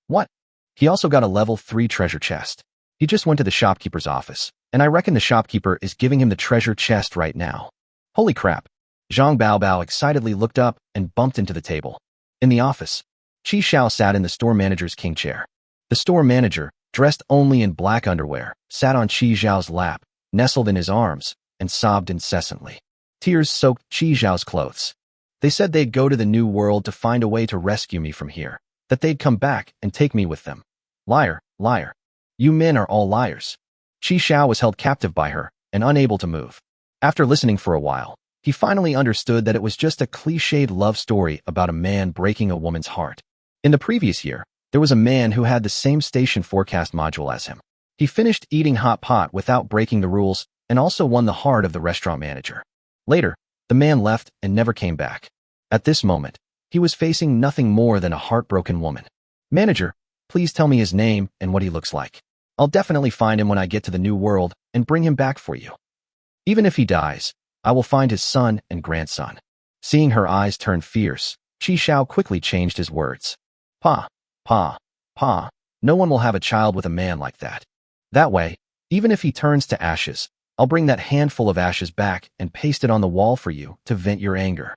What? He also got a level 3 treasure chest. He just went to the shopkeeper's office, and I reckon the shopkeeper is giving him the treasure chest right now. Holy crap. Zhang Baobao excitedly looked up and bumped into the table. In the office, Qi Xiao sat in the store manager's king chair. The store manager, dressed only in black underwear, sat on Qi Xiao's lap, nestled in his arms, and sobbed incessantly. Tears soaked Qi Xiao's clothes. They said they'd go to the new world to find a way to rescue me from here, that they'd come back and take me with them. Liar, liar. You men are all liars. Qi Xiao was held captive by her and unable to move. After listening for a while, he finally understood that it was just a cliched love story about a man breaking a woman's heart. In the previous year, there was a man who had the same station forecast module as him. He finished eating hot pot without breaking the rules and also won the heart of the restaurant manager. Later, the man left and never came back. At this moment, he was facing nothing more than a heartbroken woman. Manager, please tell me his name and what he looks like. I'll definitely find him when I get to the new world and bring him back for you. Even if he dies, I will find his son and grandson. Seeing her eyes turn fierce, Qi Xiao quickly changed his words. Pa, no one will have a child with a man like that. That way, even if he turns to ashes, I'll bring that handful of ashes back and paste it on the wall for you to vent your anger.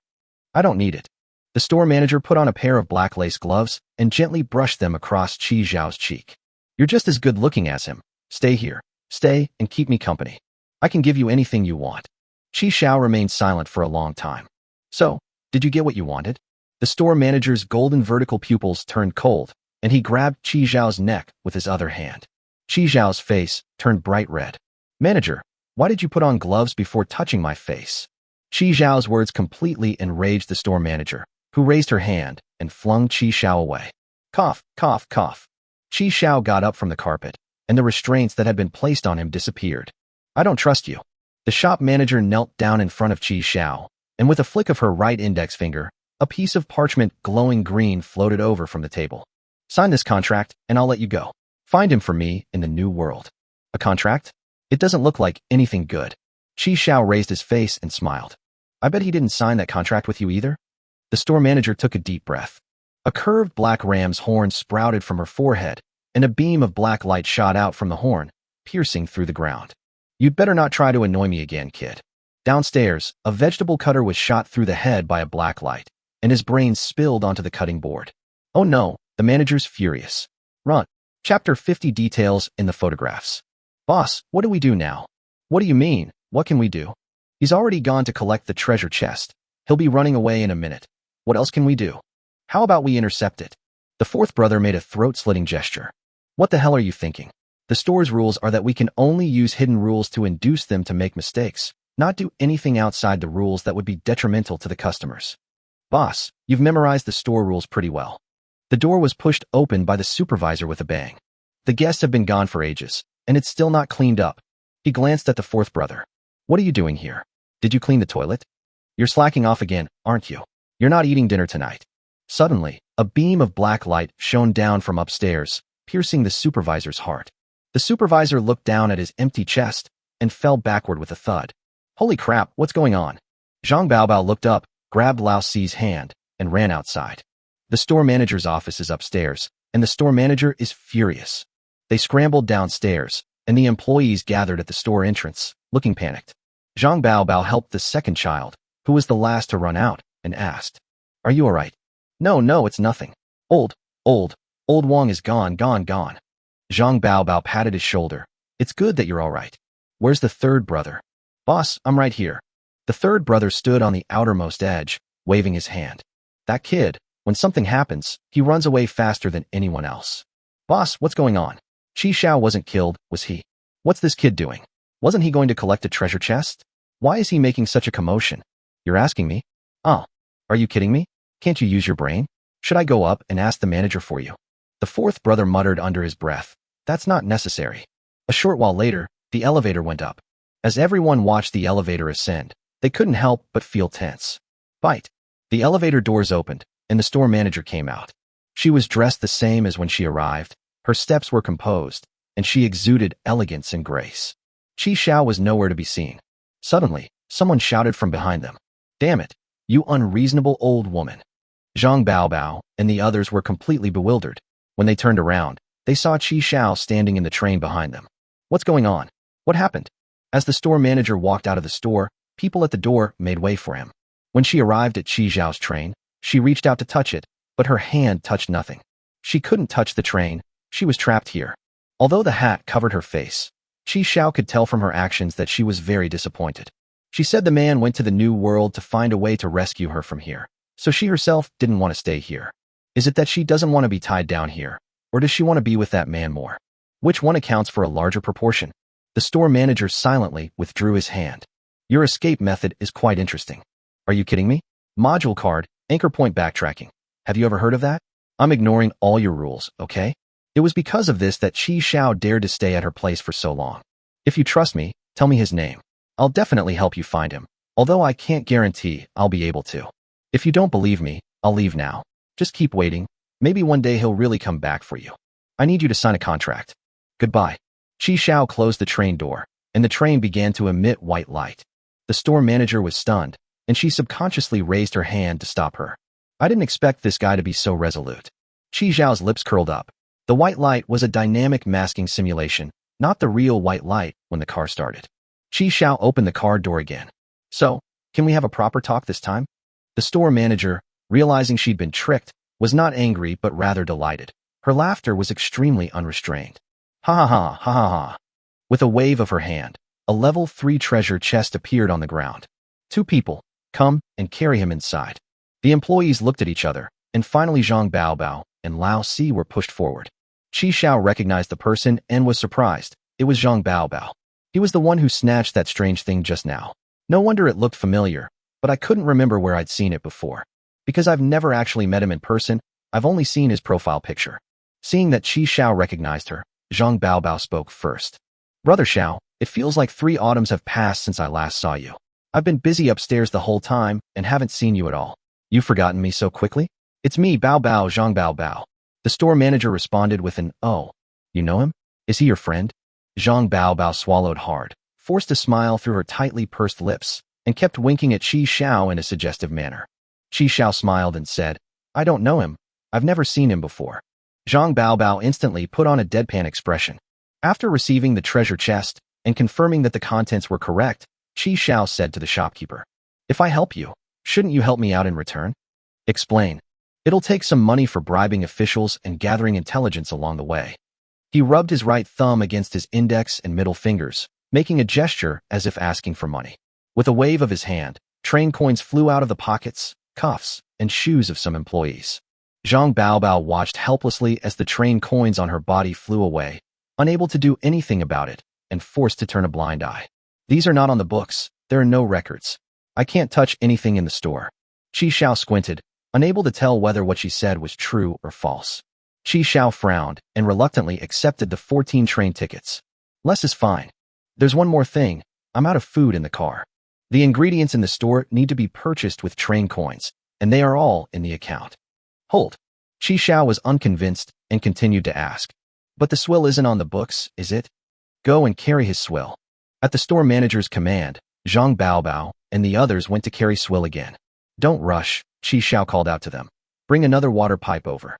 I don't need it. The store manager put on a pair of black lace gloves and gently brushed them across Qi Xiao's cheek. You're just as good looking as him. Stay here. Stay and keep me company. I can give you anything you want. Qi Xiao remained silent for a long time. So, did you get what you wanted? The store manager's golden vertical pupils turned cold, and he grabbed Qi Xiao's neck with his other hand. Qi Xiao's face turned bright red. Manager, why did you put on gloves before touching my face? Qi Xiao's words completely enraged the store manager, who raised her hand and flung Qi Xiao away. Cough, cough, cough. Qi Xiao got up from the carpet, and the restraints that had been placed on him disappeared. I don't trust you. The shop manager knelt down in front of Qi Xiao, and with a flick of her right index finger, a piece of parchment glowing green floated over from the table. Sign this contract, and I'll let you go. Find him for me in the new world. A contract? It doesn't look like anything good. Qi Xiao raised his face and smiled. I bet he didn't sign that contract with you either. The store manager took a deep breath. A curved black ram's horn sprouted from her forehead, and a beam of black light shot out from the horn, piercing through the ground. You'd better not try to annoy me again, kid. Downstairs, a vegetable cutter was shot through the head by a black light, and his brains spilled onto the cutting board. Oh no, the manager's furious. Run. Chapter 50 details in the photographs. Boss, what do we do now? What do you mean, what can we do? He's already gone to collect the treasure chest. He'll be running away in a minute. What else can we do? How about we intercept it? The fourth brother made a throat-slitting gesture. What the hell are you thinking? The store's rules are that we can only use hidden rules to induce them to make mistakes, not do anything outside the rules that would be detrimental to the customers. Boss, you've memorized the store rules pretty well. The door was pushed open by the supervisor with a bang. The guests have been gone for ages, and it's still not cleaned up. He glanced at the fourth brother. What are you doing here? Did you clean the toilet? You're slacking off again, aren't you? You're not eating dinner tonight. Suddenly, a beam of black light shone down from upstairs, piercing the supervisor's heart. The supervisor looked down at his empty chest and fell backward with a thud. Holy crap, what's going on? Zhang Baobao looked up, grabbed Lao Si's hand, and ran outside. The store manager's office is upstairs, and the store manager is furious. They scrambled downstairs, and the employees gathered at the store entrance, looking panicked. Zhang Baobao helped the second child, who was the last to run out, and asked, "Are you all right?" No, it's nothing. Old Wang is gone. Zhang Baobao patted his shoulder. It's good that you're all right. Where's the third brother? Boss, I'm right here. The third brother stood on the outermost edge, waving his hand. That kid, when something happens, he runs away faster than anyone else. Boss, what's going on? Chi Xiao wasn't killed, was he? What's this kid doing? Wasn't he going to collect a treasure chest? Why is he making such a commotion? You're asking me? Oh, are you kidding me? Can't you use your brain? Should I go up and ask the manager for you? The fourth brother muttered under his breath. That's not necessary. A short while later, the elevator went up. As everyone watched the elevator ascend, they couldn't help but feel tense. Bite. The elevator doors opened, and the store manager came out. She was dressed the same as when she arrived. Her steps were composed, and she exuded elegance and grace. Chi Xiao was nowhere to be seen. Suddenly, someone shouted from behind them. Damn it, you unreasonable old woman. Zhang Baobao and the others were completely bewildered. When they turned around, they saw Chi Xiao standing in the train behind them. What's going on? What happened? As the store manager walked out of the store, people at the door made way for him. When she arrived at Chi Xiao's train, she reached out to touch it, but her hand touched nothing. She couldn't touch the train. She was trapped here. Although the hat covered her face, Chi Xiao could tell from her actions that she was very disappointed. She said the man went to the new world to find a way to rescue her from here, so she herself didn't want to stay here. Is it that she doesn't want to be tied down here, or does she want to be with that man more? Which one accounts for a larger proportion? The store manager silently withdrew his hand. Your escape method is quite interesting. Are you kidding me? Module card, anchor point backtracking. Have you ever heard of that? I'm ignoring all your rules, okay? It was because of this that Chi Xiao dared to stay at her place for so long. If you trust me, tell me his name. I'll definitely help you find him, although I can't guarantee I'll be able to. If you don't believe me, I'll leave now. Just keep waiting. Maybe one day he'll really come back for you. I need you to sign a contract. Goodbye. Chi Xiao closed the train door, and the train began to emit white light. The store manager was stunned, and she subconsciously raised her hand to stop her. I didn't expect this guy to be so resolute. Chi Xiao's lips curled up. The white light was a dynamic masking simulation, not the real white light when the car started. Chi Xiao opened the car door again. So, can we have a proper talk this time? The store manager, realizing she'd been tricked, was not angry but rather delighted. Her laughter was extremely unrestrained. Ha ha ha ha ha ha. With a wave of her hand, a level 3 treasure chest appeared on the ground. 2 people, come and carry him inside. The employees looked at each other, and finally Zhang Baobao and Lao Si were pushed forward. Chi Xiao recognized the person and was surprised. It was Zhang Baobao. He was the one who snatched that strange thing just now. No wonder it looked familiar, but I couldn't remember where I'd seen it before. Because I've never actually met him in person, I've only seen his profile picture. Seeing that Chi Xiao recognized her, Zhang Baobao spoke first. Brother Xiao, it feels like 3 autumns have passed since I last saw you. I've been busy upstairs the whole time and haven't seen you at all. You've forgotten me so quickly? It's me, Baobao, Zhang Baobao. The store manager responded with an, oh. You know him? Is he your friend? Zhang Baobao swallowed hard, forced a smile through her tightly pursed lips. and kept winking at Qi Xiao in a suggestive manner. Qi Xiao smiled and said, "I don't know him. I've never seen him before." Zhang Baobao instantly put on a deadpan expression. After receiving the treasure chest and confirming that the contents were correct, Qi Xiao said to the shopkeeper, "If I help you, shouldn't you help me out in return?" "Explain." "It'll take some money for bribing officials and gathering intelligence along the way." He rubbed his right thumb against his index and middle fingers, making a gesture as if asking for money. With a wave of his hand, train coins flew out of the pockets, cuffs, and shoes of some employees. Zhang Baobao watched helplessly as the train coins on her body flew away, unable to do anything about it, and forced to turn a blind eye. "These are not on the books. There are no records. I can't touch anything in the store." Qi Xiao squinted, unable to tell whether what she said was true or false. Qi Xiao frowned and reluctantly accepted the 14 train tickets. "Less is fine. There's one more thing. I'm out of food in the car. The ingredients in the store need to be purchased with train coins, and they are all in the account." "Hold." Qi Xiao was unconvinced and continued to ask, "But the swill isn't on the books, is it?" "Go and carry his swill." At the store manager's command, Zhang Baobao and the others went to carry swill again. "Don't rush," Qi Xiao called out to them. "Bring another water pipe over."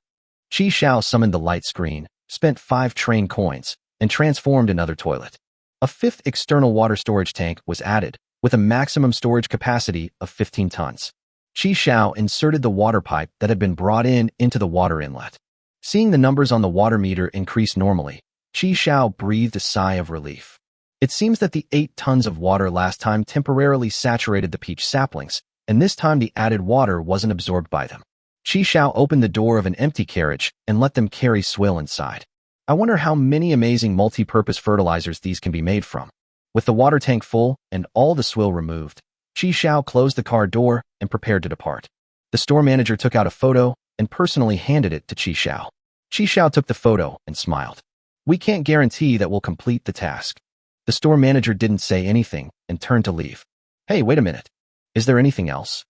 Qi Xiao summoned the light screen, spent 5 train coins, and transformed another toilet. A 5th external water storage tank was added, with a maximum storage capacity of 15 tons. Qi Xiao inserted the water pipe that had been brought in into the water inlet. Seeing the numbers on the water meter increase normally, Qi Xiao breathed a sigh of relief. It seems that the 8 tons of water last time temporarily saturated the peach saplings, and this time the added water wasn't absorbed by them. Qi Xiao opened the door of an empty carriage and let them carry swill inside. I wonder how many amazing multi-purpose fertilizers these can be made from. With the water tank full and all the swill removed, Qi Xiao closed the car door and prepared to depart. The store manager took out a photo and personally handed it to Qi Xiao. Qi Xiao took the photo and smiled. "We can't guarantee that we'll complete the task." The store manager didn't say anything and turned to leave. "Hey, wait a minute. Is there anything else?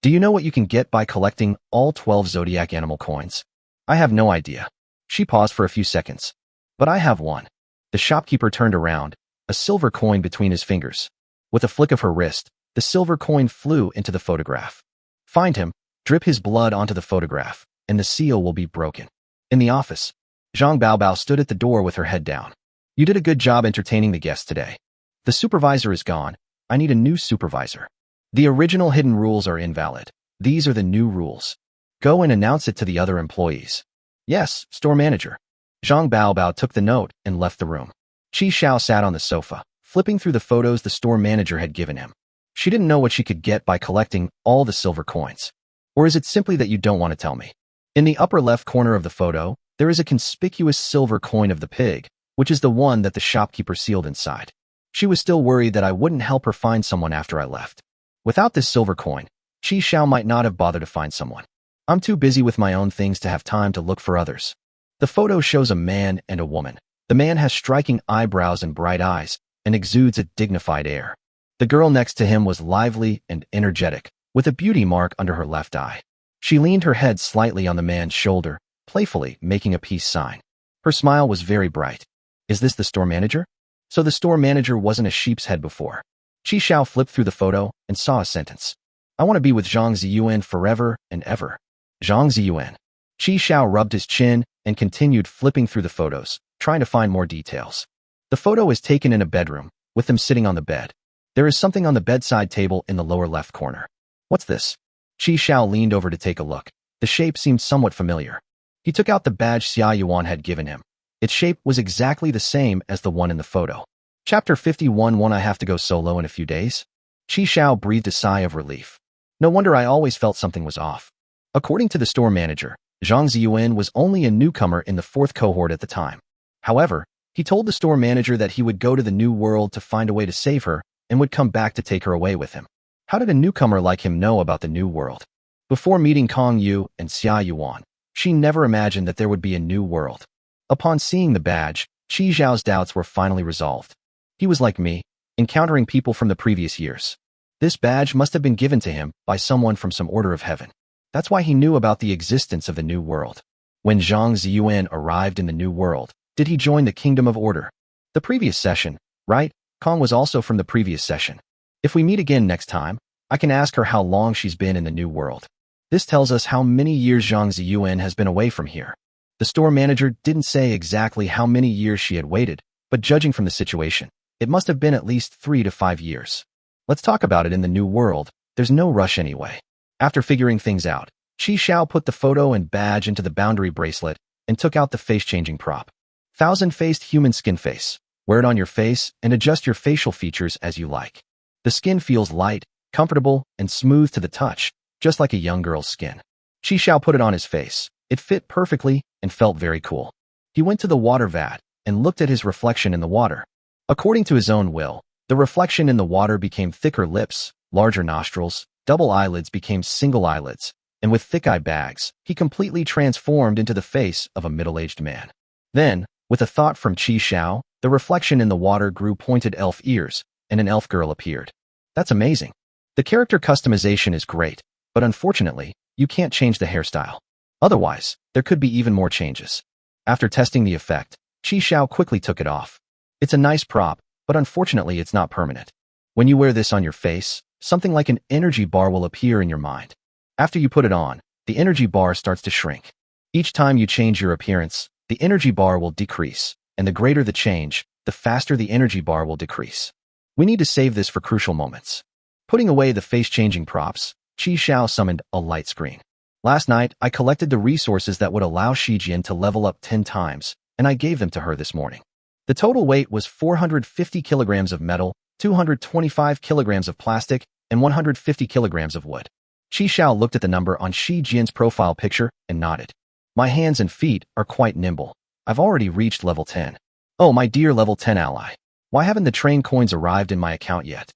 Do you know what you can get by collecting all 12 zodiac animal coins?" "I have no idea." She paused for a few seconds. "But I have one." The shopkeeper turned around, a silver coin between his fingers. With a flick of her wrist, the silver coin flew into the photograph. "Find him, drip his blood onto the photograph, and the seal will be broken." In the office, Zhang Baobao stood at the door with her head down. "You did a good job entertaining the guests today. The supervisor is gone. I need a new supervisor. The original hidden rules are invalid. These are the new rules. Go and announce it to the other employees." "Yes, store manager." Zhang Baobao took the note and left the room. Qi Xiao sat on the sofa, flipping through the photos the store manager had given him. She didn't know what she could get by collecting all the silver coins. Or is it simply that you don't want to tell me? In the upper left corner of the photo, there is a conspicuous silver coin of the pig, which is the one that the shopkeeper sealed inside. She was still worried that I wouldn't help her find someone after I left. Without this silver coin, Qi Xiao might not have bothered to find someone. I'm too busy with my own things to have time to look for others. The photo shows a man and a woman. The man has striking eyebrows and bright eyes, and exudes a dignified air. The girl next to him was lively and energetic, with a beauty mark under her left eye. She leaned her head slightly on the man's shoulder, playfully making a peace sign. Her smile was very bright. Is this the store manager? So the store manager wasn't a sheep's head before. Qi Xiao flipped through the photo and saw a sentence. I want to be with Zhang Ziyuan forever and ever. Zhang Ziyuan. Qi Xiao rubbed his chin and continued flipping through the photos, trying to find more details. The photo is taken in a bedroom, with them sitting on the bed. There is something on the bedside table in the lower left corner. What's this? Qi Xiao leaned over to take a look. The shape seemed somewhat familiar. He took out the badge Xia Yuan had given him. Its shape was exactly the same as the one in the photo. Chapter 51 I have to go solo in a few days? Qi Xiao breathed a sigh of relief. No wonder I always felt something was off. According to the store manager, Zhang Ziyuan was only a newcomer in the 4th cohort at the time. However, he told the store manager that he would go to the new world to find a way to save her and would come back to take her away with him. How did a newcomer like him know about the new world? Before meeting Kong Yu and Xia Yuan, she never imagined that there would be a new world. Upon seeing the badge, Qi Zhao's doubts were finally resolved. He was like me, encountering people from the previous years. This badge must have been given to him by someone from some order of heaven. That's why he knew about the existence of the new world. When Zhang Ziyuan arrived in the new world, did he join the Kingdom of Order? The previous session, right? Kong was also from the previous session. If we meet again next time, I can ask her how long she's been in the new world. This tells us how many years Zhang Ziyuan has been away from here. The store manager didn't say exactly how many years she had waited, but judging from the situation, it must have been at least 3 to 5 years. Let's talk about it in the new world. There's no rush anyway. After figuring things out, Qi Xiao put the photo and badge into the boundary bracelet and took out the face-changing prop. Thousand-faced human skin face. Wear it on your face and adjust your facial features as you like. The skin feels light, comfortable, and smooth to the touch, just like a young girl's skin. Qi Xiao put it on his face. It fit perfectly and felt very cool. He went to the water vat and looked at his reflection in the water. According to his own will, the reflection in the water became thicker lips, larger nostrils, double eyelids became single eyelids, and with thick eye bags, he completely transformed into the face of a middle-aged man. Then, with a thought from Qi Xiao, the reflection in the water grew pointed elf ears, and an elf girl appeared. That's amazing. The character customization is great, but unfortunately, you can't change the hairstyle. Otherwise, there could be even more changes. After testing the effect, Qi Xiao quickly took it off. It's a nice prop, but unfortunately it's not permanent. When you wear this on your face, something like an energy bar will appear in your mind. After you put it on, the energy bar starts to shrink. Each time you change your appearance, the energy bar will decrease, and the greater the change, the faster the energy bar will decrease. We need to save this for crucial moments. Putting away the face-changing props, Qi Xiao summoned a light screen. Last night, I collected the resources that would allow Shijian to level up 10 times, and I gave them to her this morning. The total weight was 450 kilograms of metal, 225 kilograms of plastic, and 150 kilograms of wood. Qi Xiao looked at the number on Shi Jian's profile picture and nodded. My hands and feet are quite nimble. I've already reached level 10. Oh, my dear level 10 ally. Why haven't the train coins arrived in my account yet?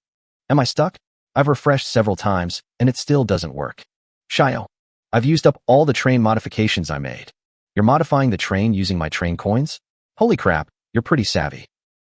Am I stuck? I've refreshed several times, and it still doesn't work. Xiao, I've used up all the train modifications I made. You're modifying the train using my train coins? Holy crap, you're pretty savvy.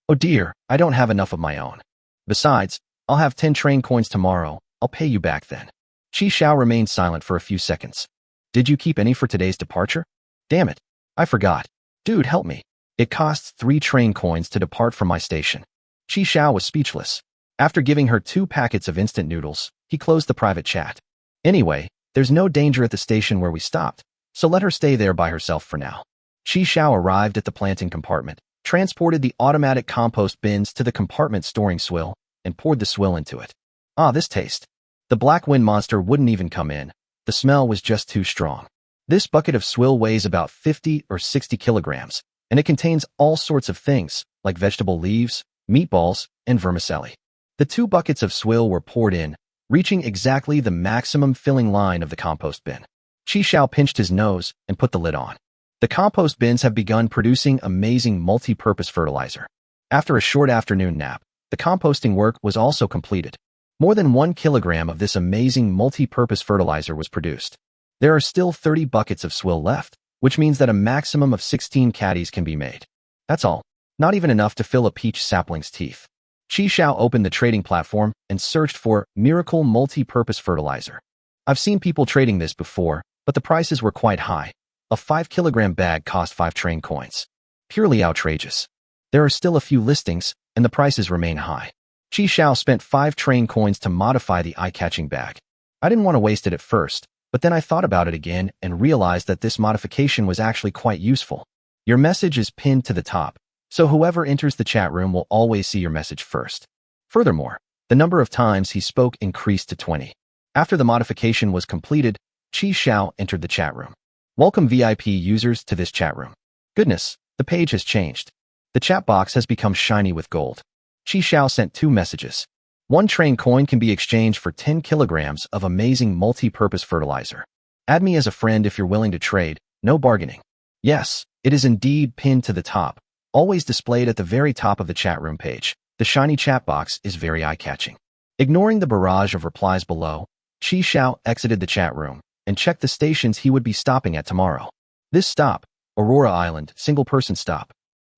Oh dear, I don't have enough of my own. Besides, I'll have 10 train coins tomorrow. I'll pay you back then. Qi Xiao remained silent for a few seconds. Did you keep any for today's departure? Damn it, I forgot. Dude, help me. It costs 3 train coins to depart from my station. Qi Xiao was speechless. After giving her 2 packets of instant noodles, he closed the private chat. Anyway, there's no danger at the station where we stopped, so let her stay there by herself for now. Qi Xiao arrived at the planting compartment, transported the automatic compost bins to the compartment storing swill, and poured the swill into it. Ah, this taste. The black wind monster wouldn't even come in. The smell was just too strong. This bucket of swill weighs about 50 or 60 kilograms, and it contains all sorts of things, like vegetable leaves, meatballs, and vermicelli. The 2 buckets of swill were poured in, reaching exactly the maximum filling line of the compost bin. Qi Xiao pinched his nose and put the lid on. The compost bins have begun producing amazing multi-purpose fertilizer. After a short afternoon nap, the composting work was also completed. More than 1 kilogram of this amazing multi-purpose fertilizer was produced. There are still 30 buckets of swill left, which means that a maximum of 16 caddies can be made. That's all. Not even enough to fill a peach sapling's teeth. Qi Xiao opened the trading platform and searched for Miracle Multi-Purpose Fertilizer. I've seen people trading this before, but the prices were quite high. A 5-kilogram bag cost 5 train coins. Purely outrageous. There are still a few listings, and the prices remain high. Qi Xiao spent 5 train coins to modify the eye-catching bag. I didn't want to waste it at first, but then I thought about it again and realized that this modification was actually quite useful. Your message is pinned to the top, so whoever enters the chat room will always see your message first. Furthermore, the number of times he spoke increased to 20. After the modification was completed, Qi Xiao entered the chat room. Welcome VIP users to this chat room. Goodness, the page has changed. The chat box has become shiny with gold. Qi Xiao sent 2 messages. 1 train coin can be exchanged for 10 kilograms of amazing multi-purpose fertilizer. Add me as a friend if you're willing to trade, no bargaining. Yes, it is indeed pinned to the top, always displayed at the very top of the chat room page. The shiny chat box is very eye-catching. Ignoring the barrage of replies below, Qi Xiao exited the chat room and checked the stations he would be stopping at tomorrow. This stop, Aurora Island, single-person stop.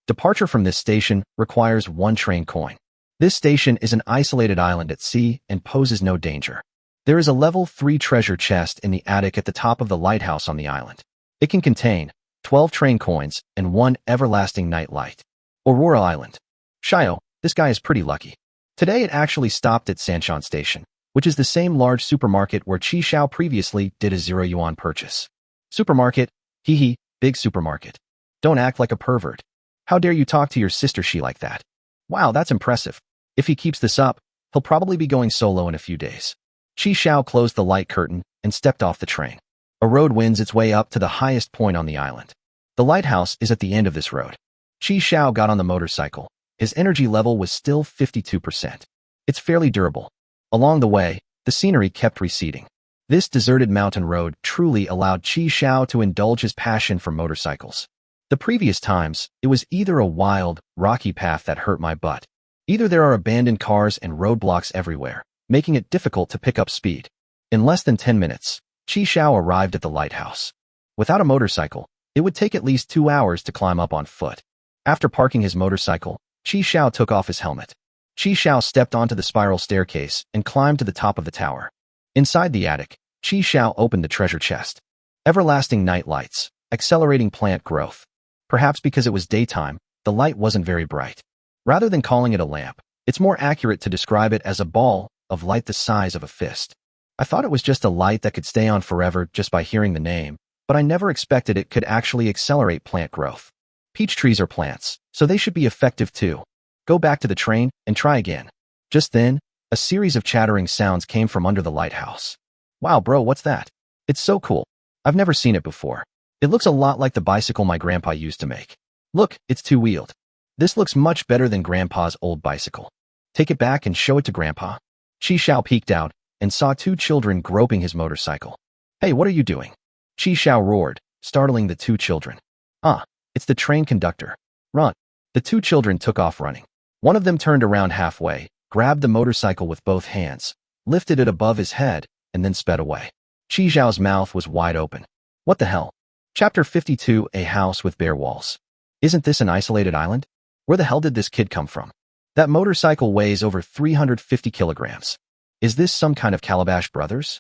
Departure from this station requires 1 train coin. This station is an isolated island at sea and poses no danger. There is a level 3 treasure chest in the attic at the top of the lighthouse on the island. It can contain 12 train coins and 1 everlasting night light. Aurora Island. Xiao, this guy is pretty lucky. Today it actually stopped at Sanshan Station, which is the same large supermarket where Qi Xiao previously did a 0 yuan purchase. Supermarket? Hee hee, big supermarket. Don't act like a pervert. How dare you talk to your sister Shi like that? Wow, that's impressive. If he keeps this up, he'll probably be going solo in a few days. Qi Xiao closed the light curtain and stepped off the train. A road wends its way up to the highest point on the island. The lighthouse is at the end of this road. Qi Xiao got on the motorcycle. His energy level was still 52%. It's fairly durable. Along the way, the scenery kept receding. This deserted mountain road truly allowed Qi Xiao to indulge his passion for motorcycles. The previous times, it was either a wild, rocky path that hurt my butt. Either there are abandoned cars and roadblocks everywhere, making it difficult to pick up speed. In less than 10 minutes, Qi Xiao arrived at the lighthouse. Without a motorcycle, it would take at least 2 hours to climb up on foot. After parking his motorcycle, Qi Xiao took off his helmet. Qi Xiao stepped onto the spiral staircase and climbed to the top of the tower. Inside the attic, Qi Xiao opened the treasure chest. Everlasting night lights, accelerating plant growth. Perhaps because it was daytime, the light wasn't very bright. Rather than calling it a lamp, it's more accurate to describe it as a ball of light the size of a fist. I thought it was just a light that could stay on forever just by hearing the name, but I never expected it could actually accelerate plant growth. Peach trees are plants, so they should be effective too. Go back to the train and try again. Just then, a series of chattering sounds came from under the lighthouse. Wow, bro, what's that? It's so cool. I've never seen it before. It looks a lot like the bicycle my grandpa used to make. Look, it's two-wheeled. This looks much better than grandpa's old bicycle. Take it back and show it to grandpa. Qi Xiao peeked out and saw 2 children groping his motorcycle. Hey, what are you doing? Qi Xiao roared, startling the 2 children. Ah, it's the train conductor. Run. The 2 children took off running. One of them turned around halfway, grabbed the motorcycle with both hands, lifted it above his head, and then sped away. Qi Xiao's mouth was wide open. What the hell? Chapter 52, A House with Bare Walls. Isn't this an isolated island? Where the hell did this kid come from? That motorcycle weighs over 350 kilograms. Is this some kind of Calabash Brothers?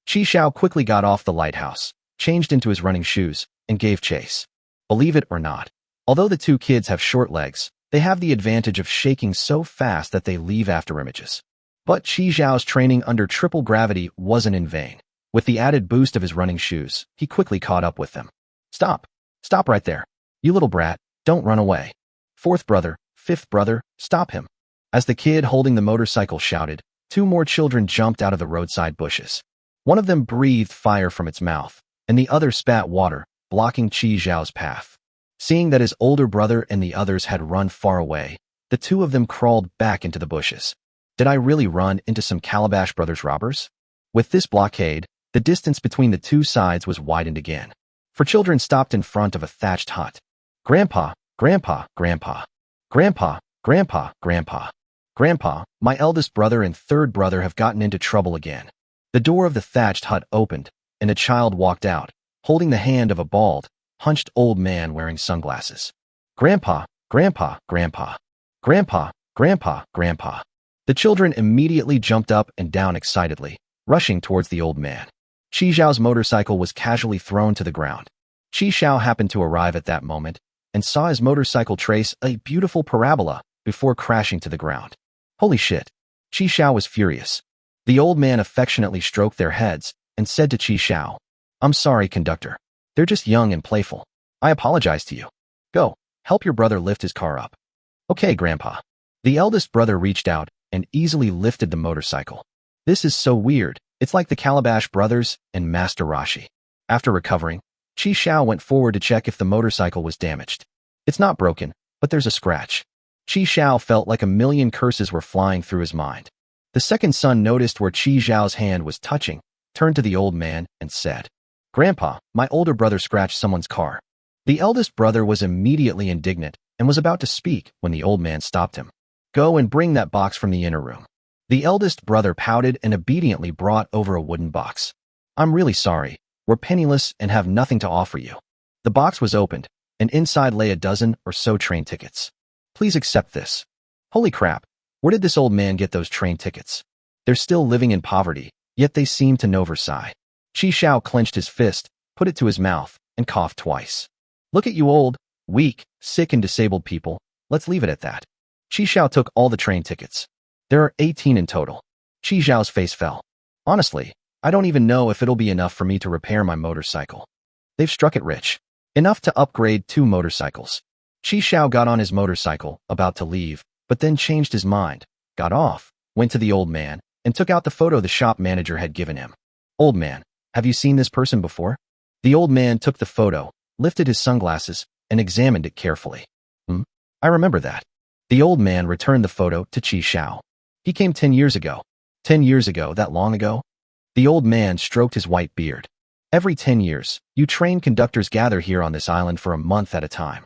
Qi Xiao quickly got off the lighthouse, changed into his running shoes, and gave chase. Believe it or not, although the 2 kids have short legs, they have the advantage of shaking so fast that they leave afterimages. But Qi Xiao's training under triple gravity wasn't in vain. With the added boost of his running shoes, he quickly caught up with them. Stop. Stop right there. You little brat, don't run away. 4th brother, 5th brother, stop him. As the kid holding the motorcycle shouted, 2 more children jumped out of the roadside bushes. One of them breathed fire from its mouth, and the other spat water, blocking Qi Xiao's path. Seeing that his older brother and the others had run far away, the 2 of them crawled back into the bushes. Did I really run into some Calabash Brothers robbers? With this blockade, the distance between the 2 sides was widened again. 4 children stopped in front of a thatched hut. Grandpa, Grandpa, Grandpa. Grandpa, Grandpa, Grandpa. Grandpa, my eldest brother and 3rd brother have gotten into trouble again. The door of the thatched hut opened, and a child walked out, holding the hand of a bald, hunched old man wearing sunglasses. Grandpa, Grandpa, Grandpa. Grandpa, Grandpa, Grandpa. The children immediately jumped up and down excitedly, rushing towards the old man. Qi Xiao's motorcycle was casually thrown to the ground. Qi Xiao happened to arrive at that moment and saw his motorcycle trace a beautiful parabola before crashing to the ground. Holy shit. Qi Xiao was furious. The old man affectionately stroked their heads and said to Qi Xiao, I'm sorry, conductor. They're just young and playful. I apologize to you. Go, help your brother lift his car up. Okay, Grandpa. The eldest brother reached out and easily lifted the motorcycle. This is so weird. It's like the Calabash Brothers and Master Rashi. After recovering, Qi Xiao went forward to check if the motorcycle was damaged. It's not broken, but there's a scratch. Qi Xiao felt like a million curses were flying through his mind. The second son noticed where Qi Xiao's hand was touching, turned to the old man, and said, Grandpa, my older brother scratched someone's car. The eldest brother was immediately indignant and was about to speak when the old man stopped him. Go and bring that box from the inner room. The eldest brother pouted and obediently brought over a wooden box. I'm really sorry. We're penniless and have nothing to offer you. The box was opened, and inside lay a dozen or so train tickets. Please accept this. Holy crap, where did this old man get those train tickets? They're still living in poverty, yet they seem to know Versailles. Qi Xiao clenched his fist, put it to his mouth, and coughed twice. Look at you old, weak, sick and disabled people. Let's leave it at that. Qi Xiao took all the train tickets. There are 18 in total. Qi Zhao's face fell. Honestly, I don't even know if it'll be enough for me to repair my motorcycle. They've struck it rich. Enough to upgrade 2 motorcycles. Qi Zhao got on his motorcycle, about to leave, but then changed his mind, got off, went to the old man, and took out the photo the shop manager had given him. Old man, have you seen this person before? The old man took the photo, lifted his sunglasses, and examined it carefully. I remember that. The old man returned the photo to Qi Zhao. He came 10 years ago. 10 years ago, that long ago? The old man stroked his white beard. Every 10 years, you train conductors gather here on this island for a month at a time.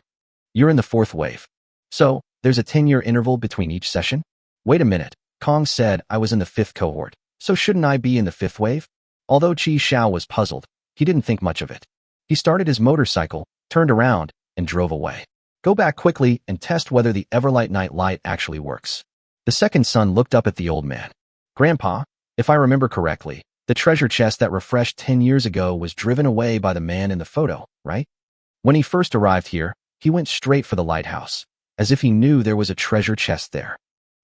You're in the 4th wave. So, there's a 10-year interval between each session? Wait a minute, Kong said I was in the 5th cohort, so shouldn't I be in the 5th wave? Although Qi Zhao was puzzled, he didn't think much of it. He started his motorcycle, turned around, and drove away. Go back quickly and test whether the Everlight night light actually works. The second son looked up at the old man. Grandpa, if I remember correctly, the treasure chest that refreshed 10 years ago was driven away by the man in the photo, right? When he first arrived here, he went straight for the lighthouse, as if he knew there was a treasure chest there.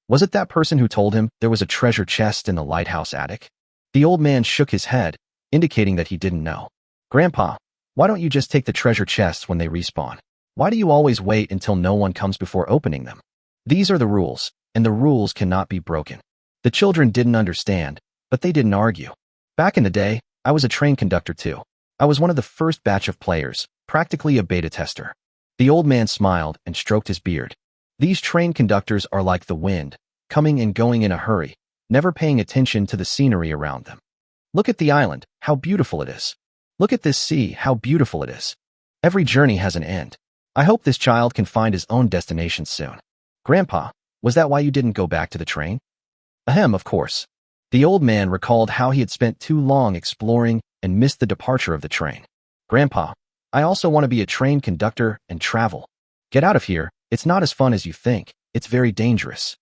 Was it that person who told him there was a treasure chest in the lighthouse attic? The old man shook his head, indicating that he didn't know. Grandpa, why don't you just take the treasure chests when they respawn? Why do you always wait until no one comes before opening them? These are the rules, and the rules cannot be broken. The children didn't understand, but they didn't argue. Back in the day, I was a train conductor too. I was one of the first batch of players, practically a beta tester. The old man smiled and stroked his beard. These train conductors are like the wind, coming and going in a hurry, never paying attention to the scenery around them. Look at the island, how beautiful it is. Look at this sea, how beautiful it is. Every journey has an end. I hope this child can find his own destination soon. Grandpa, was that why you didn't go back to the train? Ahem, of course. The old man recalled how he had spent too long exploring and missed the departure of the train. Grandpa, I also want to be a train conductor and travel. Get out of here, it's not as fun as you think, it's very dangerous.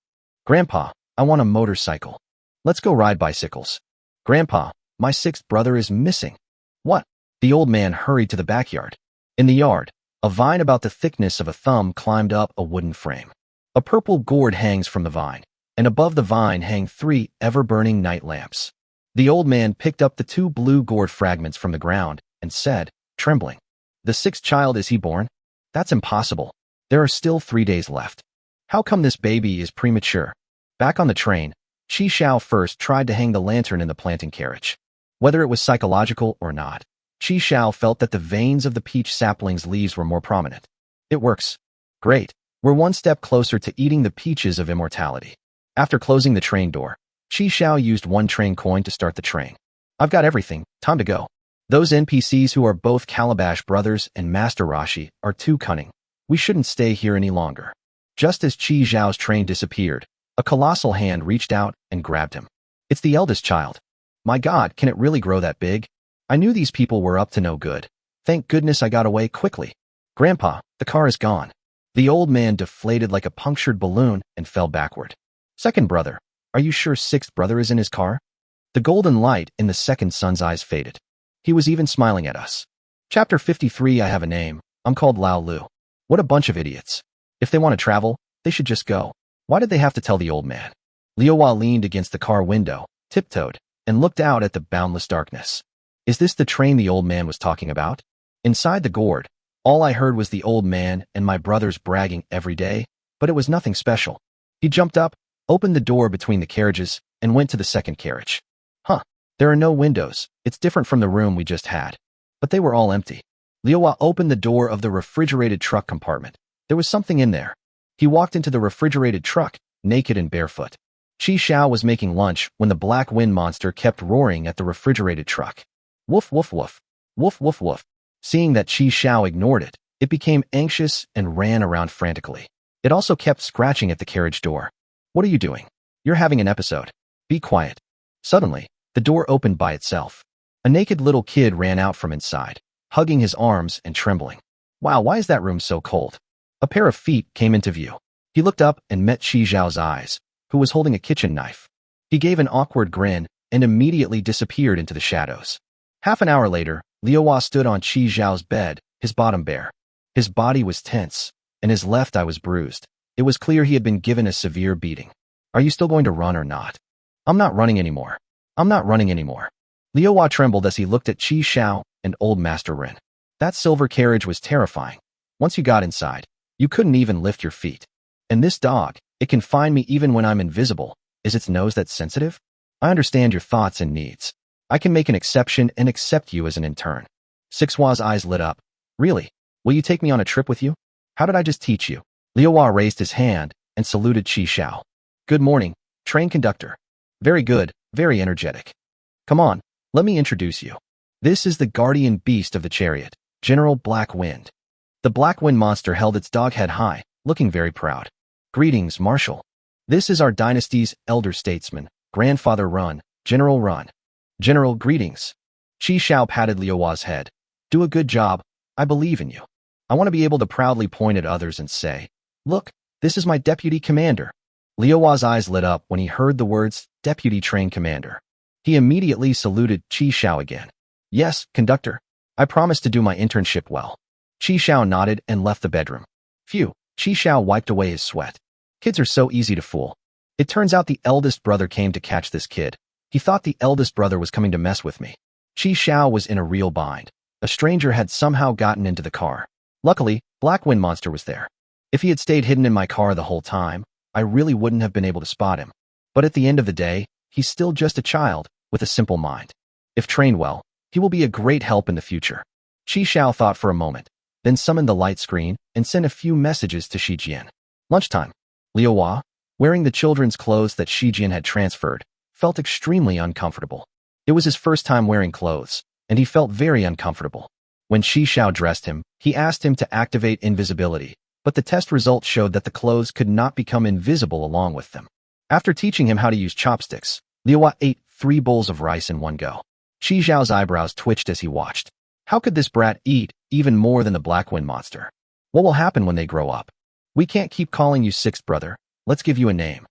Grandpa, I want a motorcycle. Let's go ride bicycles. Grandpa, my 6th brother is missing. What? The old man hurried to the backyard. In the yard, a vine about the thickness of a thumb climbed up a wooden frame. A purple gourd hangs from the vine, and above the vine hang 3 ever-burning night lamps. The old man picked up the 2 blue gourd fragments from the ground and said, trembling, the 6th child, is he born? That's impossible. There are still 3 days left. How come this baby is premature? Back on the train, Qi Zhao first tried to hang the lantern in the planting carriage. Whether it was psychological or not, Qi Zhao felt that the veins of the peach sapling's leaves were more prominent. It works. Great. We're one step closer to eating the peaches of immortality. After closing the train door, Qi Zhao used 1 train coin to start the train. I've got everything, time to go. Those NPCs who are both Calabash brothers and Master Rashi are too cunning. We shouldn't stay here any longer. Just as Qi Zhao's train disappeared, a colossal hand reached out and grabbed him. It's the eldest child. My God, can it really grow that big? I knew these people were up to no good. Thank goodness I got away quickly. Grandpa, the car is gone. The old man deflated like a punctured balloon and fell backward. Second brother, are you sure 6th brother is in his car? The golden light in the second son's eyes faded. He was even smiling at us. Chapter 53. I have a name. I'm called Lao Lu. What a bunch of idiots. If they want to travel, they should just go. Why did they have to tell the old man? Liu Hua leaned against the car window, tiptoed, and looked out at the boundless darkness. Is this the train the old man was talking about? Inside the gourd, all I heard was the old man and my brothers bragging every day, but it was nothing special. He jumped up, opened the door between the carriages, and went to the second carriage. There are no windows. It's different from the room we just had. But they were all empty. Liu Hua opened the door of the refrigerated truck compartment. There was something in there. He walked into the refrigerated truck, naked and barefoot. Qi Zhao was making lunch when the black wind monster kept roaring at the refrigerated truck. Woof, woof, woof. Woof, woof, woof. Seeing that Qi Zhao ignored it, it became anxious and ran around frantically. It also kept scratching at the carriage door. What are you doing? You're having an episode. Be quiet. Suddenly, the door opened by itself. A naked little kid ran out from inside, hugging his arms and trembling. Wow, why is that room so cold? A pair of feet came into view. He looked up and met Qi Zhao's eyes, who was holding a kitchen knife. He gave an awkward grin and immediately disappeared into the shadows. Half an hour later, Liu Hua stood on Qi Zhao's bed, his bottom bare. His body was tense, and his left eye was bruised. It was clear he had been given a severe beating. Are you still going to run or not? I'm not running anymore. I'm not running anymore. Liuhua trembled as he looked at Qi Xiao and old Master Rin. That silver carriage was terrifying. Once you got inside, you couldn't even lift your feet. And this dog, it can find me even when I'm invisible. Is its nose that sensitive? I understand your thoughts and needs. I can make an exception and accept you as an intern. Sixhua's eyes lit up. Really? Will you take me on a trip with you? How did I just teach you? Liuhua raised his hand and saluted Qi Xiao. Good morning, train conductor. Very good, very energetic. Come on, let me introduce you. This is the guardian beast of the chariot, General Black Wind. The Black Wind monster held its dog head high, looking very proud. Greetings, Marshal. This is our dynasty's elder statesman, Grandfather Run, General Run. General, greetings. Qi Xiao patted Liuhua's head. Do a good job. I believe in you. I want to be able to proudly point at others and say, look, this is my deputy commander. Liuhua's eyes lit up when he heard the words, Deputy Train Commander. He immediately saluted Qi Xiao again. Yes, conductor. I promise to do my internship well. Qi Xiao nodded and left the bedroom. Phew, Qi Xiao wiped away his sweat. Kids are so easy to fool. It turns out the eldest brother came to catch this kid. He thought the eldest brother was coming to mess with me. Qi Xiao was in a real bind. A stranger had somehow gotten into the car. Luckily, Black Wind Monster was there. If he had stayed hidden in my car the whole time, I really wouldn't have been able to spot him. But at the end of the day, he's still just a child with a simple mind. If trained well, he will be a great help in the future. Qi Xiao thought for a moment, then summoned the light screen and sent a few messages to Shi Jian. Lunchtime. Liuhua, wearing the children's clothes that Shi Jian had transferred, felt extremely uncomfortable. It was his first time wearing clothes, and he felt very uncomfortable. When Qi Xiao dressed him, he asked him to activate invisibility, but the test results showed that the clothes could not become invisible along with them. After teaching him how to use chopsticks, Liuhua ate 3 bowls of rice in one go. Qi Xiao's eyebrows twitched as he watched. How could this brat eat even more than the Black Wind Monster? What will happen when they grow up? We can't keep calling you sixth brother. Let's give you a name.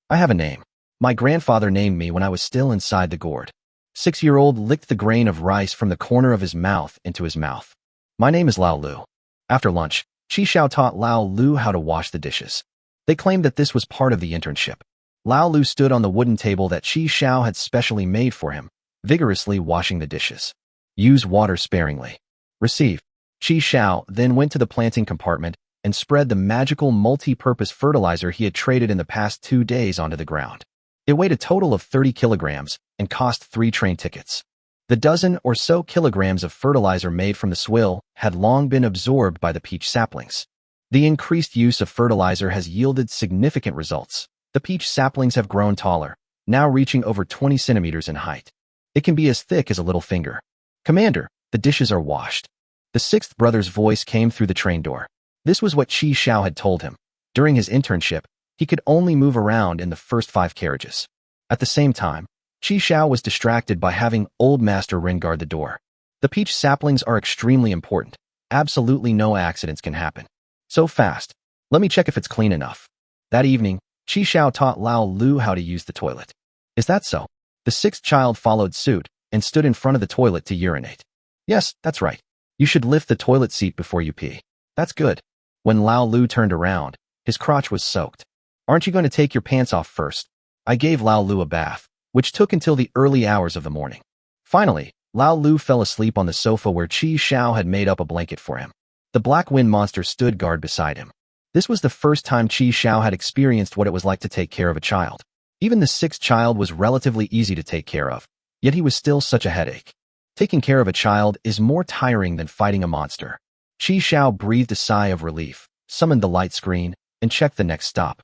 I have a name. My grandfather named me when I was still inside the gourd. 6-year-old licked the grain of rice from the corner of his mouth into his mouth. My name is Lao Lu. After lunch, Qi Xiao taught Lao Lu how to wash the dishes. They claimed that this was part of the internship. Lao Lu stood on the wooden table that Qi Xiao had specially made for him, vigorously washing the dishes. Use water sparingly. Receive. Qi Xiao then went to the planting compartment and spread the magical multi-purpose fertilizer he had traded in the past 2 days onto the ground. It weighed a total of 30 kilograms and cost 3 train tickets. The dozen or so kilograms of fertilizer made from the swill had long been absorbed by the peach saplings. The increased use of fertilizer has yielded significant results. The peach saplings have grown taller, now reaching over 20 centimeters in height. It can be as thick as a little finger. Commander, the dishes are washed. The sixth brother's voice came through the train door. This was what Qi Xiao had told him. During his internship, he could only move around in the first 5 carriages. At the same time, Qi Xiao was distracted by having old Master Rin guard the door. The peach saplings are extremely important. Absolutely no accidents can happen. So fast. Let me check if it's clean enough. That evening, Qi Xiao taught Lao Lu how to use the toilet. Is that so? The 6th child followed suit and stood in front of the toilet to urinate. Yes, that's right. You should lift the toilet seat before you pee. That's good. When Lao Lu turned around, his crotch was soaked. Aren't you going to take your pants off first? I gave Lao Lu a bath, which took until the early hours of the morning. Finally, Lao Lu fell asleep on the sofa where Qi Xiao had made up a blanket for him. The Black Wind Monster stood guard beside him. This was the first time Qi Xiao had experienced what it was like to take care of a child. Even the 6th child was relatively easy to take care of, yet he was still such a headache. Taking care of a child is more tiring than fighting a monster. Qi Xiao breathed a sigh of relief, summoned the light screen, and checked the next stop.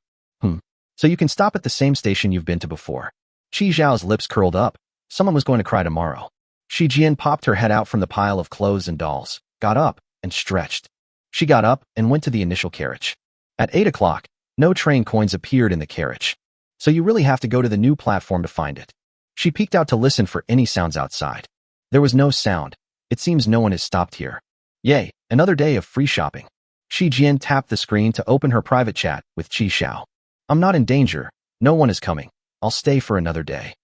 So you can stop at the same station you've been to before. Qi Xiao's lips curled up. Someone was going to cry tomorrow. Shi Jian popped her head out from the pile of clothes and dolls, got up, and stretched. She got up and went to the initial carriage. At 8 o'clock, no train coins appeared in the carriage. So you really have to go to the new platform to find it. She peeked out to listen for any sounds outside. There was no sound. It seems no one has stopped here. Yay, another day of free shopping. Shi Jian tapped the screen to open her private chat with Qi Xiao. I'm not in danger. No one is coming. I'll stay for another day.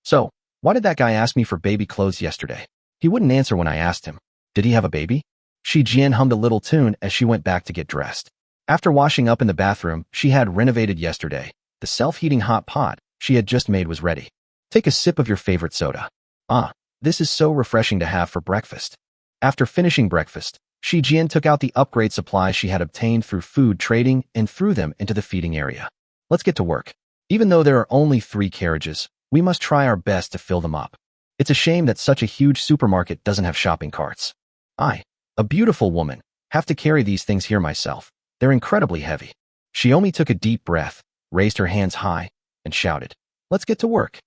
So, why did that guy ask me for baby clothes yesterday? He wouldn't answer when I asked him. Did he have a baby? Shi Jian hummed a little tune as she went back to get dressed. After washing up in the bathroom she had renovated yesterday, The self-heating hot pot she had just made was ready. Take a sip of your favorite soda. Ah, this is so refreshing to have for breakfast. After finishing breakfast, Shi Jian took out the upgrade supplies she had obtained through food trading and threw them into the feeding area. Let's get to work. Even though there are only 3 carriages, we must try our best to fill them up. It's a shame that such a huge supermarket doesn't have shopping carts. I, a beautiful woman, have to carry these things here myself. They're incredibly heavy. Xiaomi took a deep breath, raised her hands high, and shouted, "Let's get to work."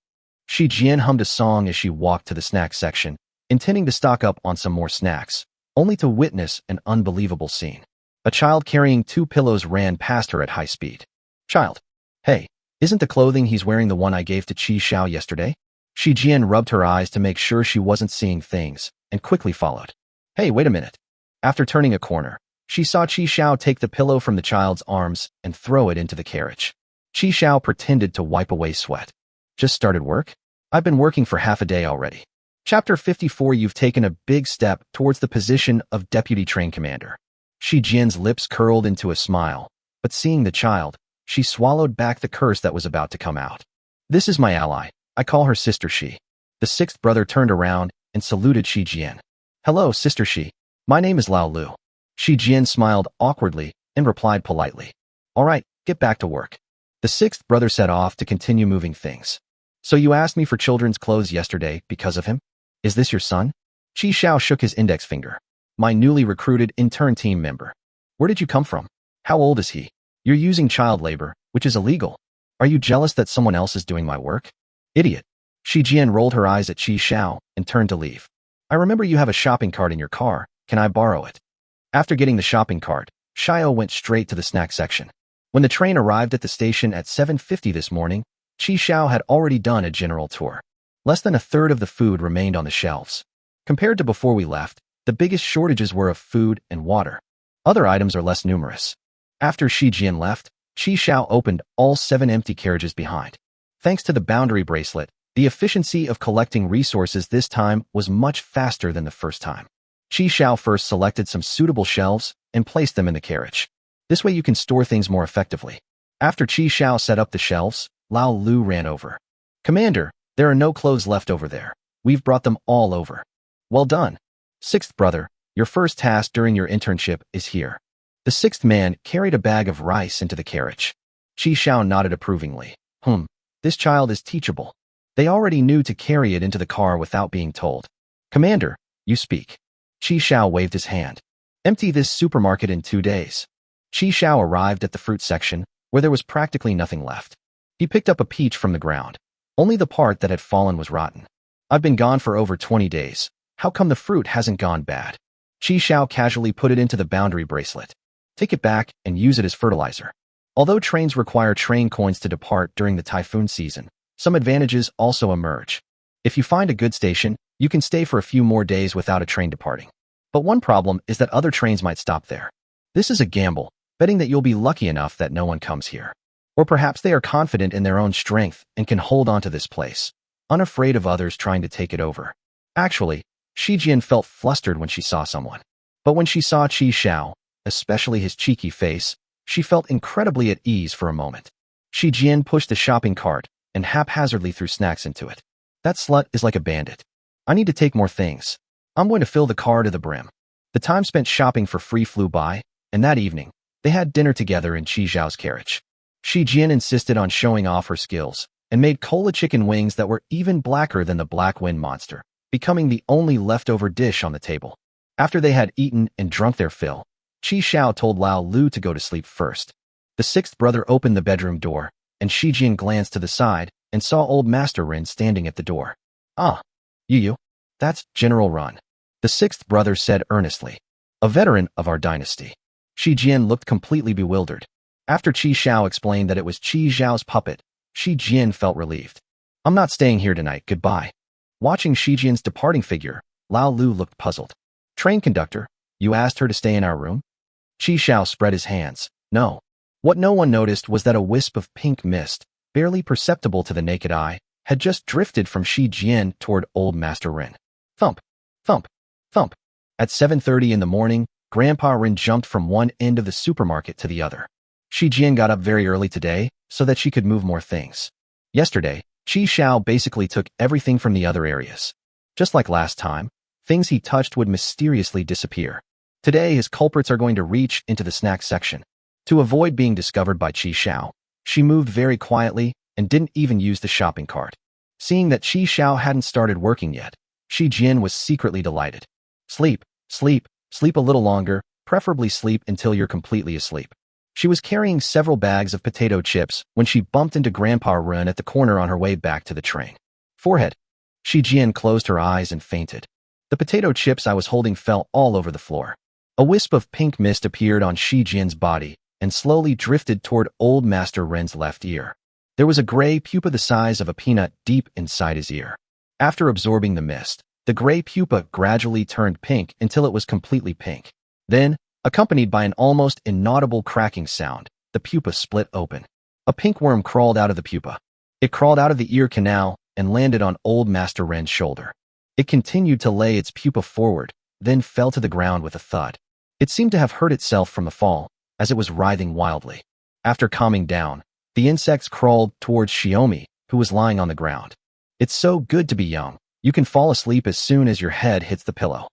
Shi Jian hummed a song as she walked to the snack section, intending to stock up on some more snacks, only to witness an unbelievable scene. A child carrying 2 pillows ran past her at high speed. Child. Hey, isn't the clothing he's wearing the one I gave to Qi Xiao yesterday? Shi Jian rubbed her eyes to make sure she wasn't seeing things, and quickly followed. Hey, wait a minute. After turning a corner, she saw Qi Xiao take the pillow from the child's arms and throw it into the carriage. Qi Xiao pretended to wipe away sweat. Just started work? I've been working for half a day already. Chapter 54. You've taken a big step towards the position of Deputy Train Commander. Shi Jian's lips curled into a smile, but seeing the child, she swallowed back the curse that was about to come out. This is my ally. I call her Sister Shi. The 6th brother turned around and saluted Shi Jian. Hello, Sister Shi. My name is Lao Lu. Shi Jian smiled awkwardly and replied politely. All right, get back to work. The 6th brother set off to continue moving things. So you asked me for children's clothes yesterday because of him? Is this your son? Qi Xiao shook his index finger. My newly recruited intern team member. Where did you come from? How old is he? You're using child labor, which is illegal. Are you jealous that someone else is doing my work? Idiot. Shi Jian rolled her eyes at Qi Xiao and turned to leave. I remember you have a shopping cart in your car. Can I borrow it? After getting the shopping cart, Xiao went straight to the snack section. When the train arrived at the station at 7:50 this morning, Qi Xiao had already done a general tour. Less than a third of the food remained on the shelves. Compared to before we left, the biggest shortages were of food and water. Other items are less numerous. After Shi Jian left, Qi Xiao opened all 7 empty carriages behind. Thanks to the boundary bracelet, the efficiency of collecting resources this time was much faster than the first time. Qi Xiao first selected some suitable shelves and placed them in the carriage. This way you can store things more effectively. After Qi Xiao set up the shelves, Lao Lu ran over. Commander, there are no clothes left over there. We've brought them all over. Well done. 6th brother, your first task during your internship is here. The 6th man carried a bag of rice into the carriage. Qi Xiao nodded approvingly. This child is teachable. They already knew to carry it into the car without being told. Commander, you speak. Qi Xiao waved his hand. Empty this supermarket in 2 days. Qi Xiao arrived at the fruit section, where there was practically nothing left. He picked up a peach from the ground. Only the part that had fallen was rotten. I've been gone for over 20 days. How come the fruit hasn't gone bad? Qi Xiao casually put it into the boundary bracelet. Take it back and use it as fertilizer. Although trains require train coins to depart during the typhoon season, some advantages also emerge. If you find a good station, you can stay for a few more days without a train departing. But one problem is that other trains might stop there. This is a gamble, betting that you'll be lucky enough that no one comes here. Or perhaps they are confident in their own strength and can hold on to this place, unafraid of others trying to take it over. Actually, Shi Jian felt flustered when she saw someone. But when she saw Qi Xiao, especially his cheeky face, she felt incredibly at ease for a moment. Shi Jian pushed the shopping cart and haphazardly threw snacks into it. That slut is like a bandit. I need to take more things. I'm going to fill the car to the brim. The time spent shopping for free flew by, and that evening, they had dinner together in Qi Xiao's carriage. Shi Jian insisted on showing off her skills and made cola chicken wings that were even blacker than the black wind monster, becoming the only leftover dish on the table. After they had eaten and drunk their fill, Qi Xiao told Lao Lu to go to sleep first. The 6th brother opened the bedroom door, and Shi Jian glanced to the side and saw old Master Rin standing at the door. Ah, you? That's General Run. The 6th brother said earnestly. A veteran of our dynasty. Shi Jian looked completely bewildered. After Qi Xiao explained that it was Qi Xiao's puppet, Shi Jian felt relieved. I'm not staying here tonight, goodbye. Watching Shi Jian's departing figure, Lao Lu looked puzzled. Train conductor, you asked her to stay in our room? Qi Xiao spread his hands. No. What no one noticed was that a wisp of pink mist, barely perceptible to the naked eye, had just drifted from Shi Jian toward old Master Rin. Thump, thump, thump. At 7:30 in the morning, Grandpa Rin jumped from one end of the supermarket to the other. Shi Jian got up very early today so that she could move more things. Yesterday, Qi Xiao basically took everything from the other areas. Just like last time, things he touched would mysteriously disappear. Today, his culprits are going to reach into the snack section. To avoid being discovered by Qi Xiao, she moved very quietly and didn't even use the shopping cart. Seeing that Qi Xiao hadn't started working yet, Shi Jian was secretly delighted. Sleep, sleep, sleep a little longer, preferably sleep until you're completely asleep. She was carrying several bags of potato chips when she bumped into Grandpa Run at the corner on her way back to the train. Forehead. Shi Jian closed her eyes and fainted. The potato chips I was holding fell all over the floor. A wisp of pink mist appeared on Shi Jian's body and slowly drifted toward Old Master Ren's left ear. There was a gray pupa the size of a peanut deep inside his ear. After absorbing the mist, the gray pupa gradually turned pink until it was completely pink. Then, accompanied by an almost inaudible cracking sound, the pupa split open. A pink worm crawled out of the pupa. It crawled out of the ear canal and landed on Old Master Ren's shoulder. It continued to lay its pupa forward, then fell to the ground with a thud. It seemed to have hurt itself from the fall, as it was writhing wildly. After calming down, the insects crawled towards Xiaomi, who was lying on the ground. It's so good to be young. You can fall asleep as soon as your head hits the pillow.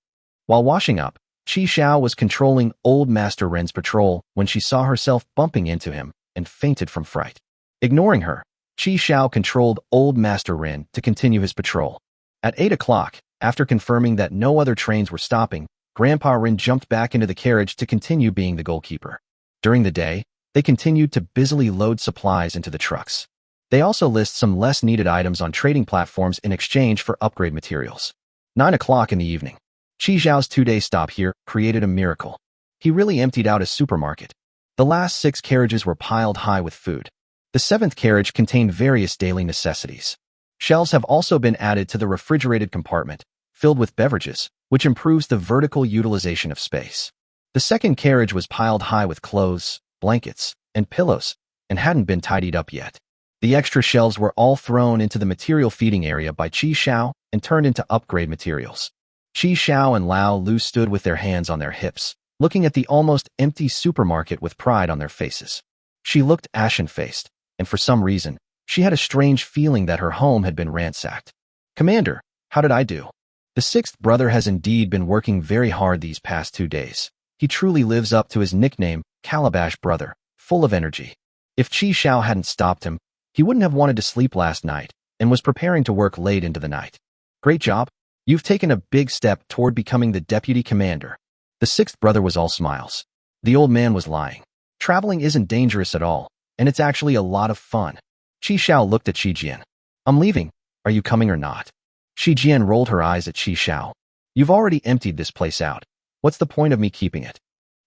While washing up, Qi Xiao was controlling Old Master Ren's patrol when she saw herself bumping into him and fainted from fright. Ignoring her, Qi Xiao controlled Old Master Ren to continue his patrol. At 8 o'clock, after confirming that no other trains were stopping, Grandpa Ren jumped back into the carriage to continue being the goalkeeper. During the day, they continued to busily load supplies into the trucks. They also list some less needed items on trading platforms in exchange for upgrade materials. 9 o'clock in the evening. Qi Xiao's 2-day stop here created a miracle. He really emptied out his supermarket. The last 6 carriages were piled high with food. The 7th carriage contained various daily necessities. Shelves have also been added to the refrigerated compartment, filled with beverages, which improves the vertical utilization of space. The 2nd carriage was piled high with clothes, blankets, and pillows, and hadn't been tidied up yet. The extra shelves were all thrown into the material feeding area by Qi Xiao and turned into upgrade materials. Qi Xiao and Lao Lu stood with their hands on their hips, looking at the almost empty supermarket with pride on their faces. She looked ashen-faced, and for some reason, she had a strange feeling that her home had been ransacked. Commander, how did I do? The 6th brother has indeed been working very hard these past 2 days. He truly lives up to his nickname, Calabash Brother, full of energy. If Qi Xiao hadn't stopped him, he wouldn't have wanted to sleep last night and was preparing to work late into the night. Great job. You've taken a big step toward becoming the deputy commander. The 6th brother was all smiles. The old man was lying. Traveling isn't dangerous at all, and it's actually a lot of fun. Qi Xiao looked at Shi Jian. I'm leaving. Are you coming or not? Shi Jian rolled her eyes at Qi Xiao. You've already emptied this place out. What's the point of me keeping it?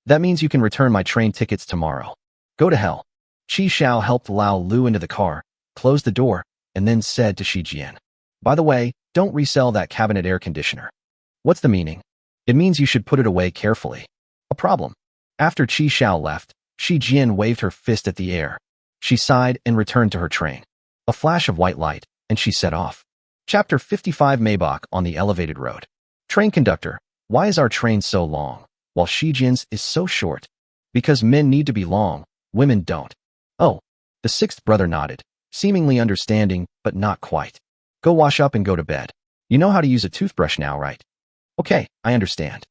That means you can return my train tickets tomorrow. Go to hell. Qi Xiao helped Lao Lu into the car, closed the door, and then said to Shi Jian, by the way, don't resell that cabinet air conditioner. What's the meaning? It means you should put it away carefully. A problem. After Qi Xiao left, Shi Jian waved her fist at the air. She sighed and returned to her train. A flash of white light, and she set off. Chapter 55 Maybach on the elevated road. Train conductor, why is our train so long, while Shi Jian's is so short? Because men need to be long, women don't. Oh, the 6th brother nodded, seemingly understanding, but not quite. Go wash up and go to bed. You know how to use a toothbrush now, right? Okay, I understand.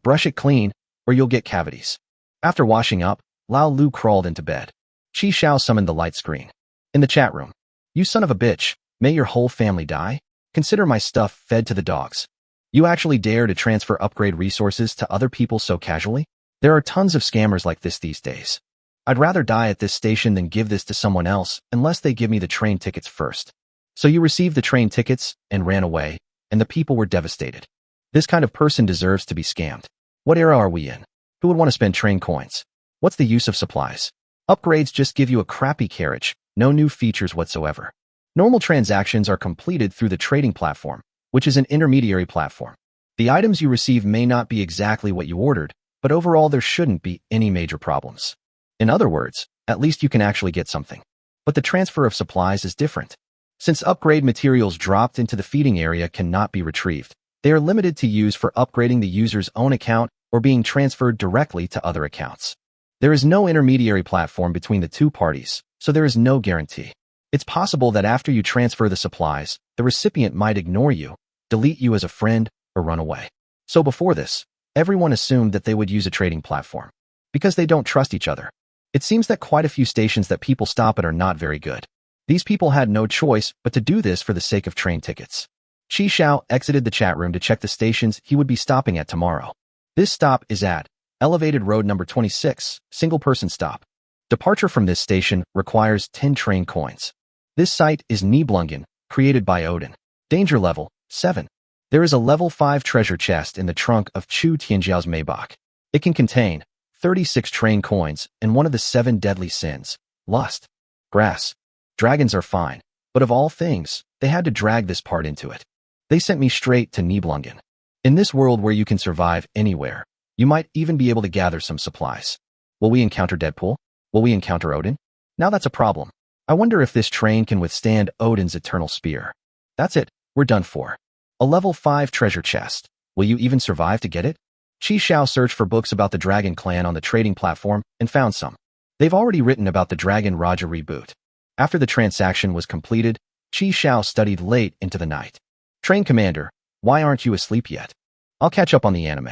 Brush it clean, or you'll get cavities. After washing up, Lao Lu crawled into bed. Qi Xiao summoned the light screen. In the chat room. You son of a bitch, may your whole family die? Consider my stuff fed to the dogs. You actually dare to transfer upgrade resources to other people so casually? There are tons of scammers like this these days. I'd rather die at this station than give this to someone else unless they give me the train tickets first. So you received the train tickets and ran away, and the people were devastated. This kind of person deserves to be scammed. What era are we in? Who would want to spend train coins? What's the use of supplies? Upgrades just give you a crappy carriage, no new features whatsoever. Normal transactions are completed through the trading platform, which is an intermediary platform. The items you receive may not be exactly what you ordered, but overall there shouldn't be any major problems. In other words, at least you can actually get something. But the transfer of supplies is different. Since upgrade materials dropped into the feeding area cannot be retrieved, they are limited to use for upgrading the user's own account or being transferred directly to other accounts. There is no intermediary platform between the two parties, so there is no guarantee. It's possible that after you transfer the supplies, the recipient might ignore you, delete you as a friend, or run away. So before this, everyone assumed that they would use a trading platform, because they don't trust each other. It seems that quite a few stations that people stop at are not very good. These people had no choice but to do this for the sake of train tickets. Chi Xiao exited the chat room to check the stations he would be stopping at tomorrow. This stop is at Elevated Road number 26, single-person stop. Departure from this station requires 10 train coins. This site is Nibelungen, created by Odin. Danger level, 7. There is a level 5 treasure chest in the trunk of Chu Tianjiao's Maybach. It can contain 36 train coins and one of the 7 deadly sins, lust. Grass. Dragons are fine, but of all things, they had to drag this part into it. They sent me straight to Nibelungen. In this world where you can survive anywhere, you might even be able to gather some supplies. Will we encounter Deadpool? Will we encounter Odin? Now that's a problem. I wonder if this train can withstand Odin's eternal spear. That's it, we're done for. A level 5 treasure chest. Will you even survive to get it? Chi Xiao searched for books about the Dragon Clan on the trading platform and found some. They've already written about the Dragon Raja reboot. After the transaction was completed, Chi Xiao studied late into the night. Train commander, why aren't you asleep yet? I'll catch up on the anime.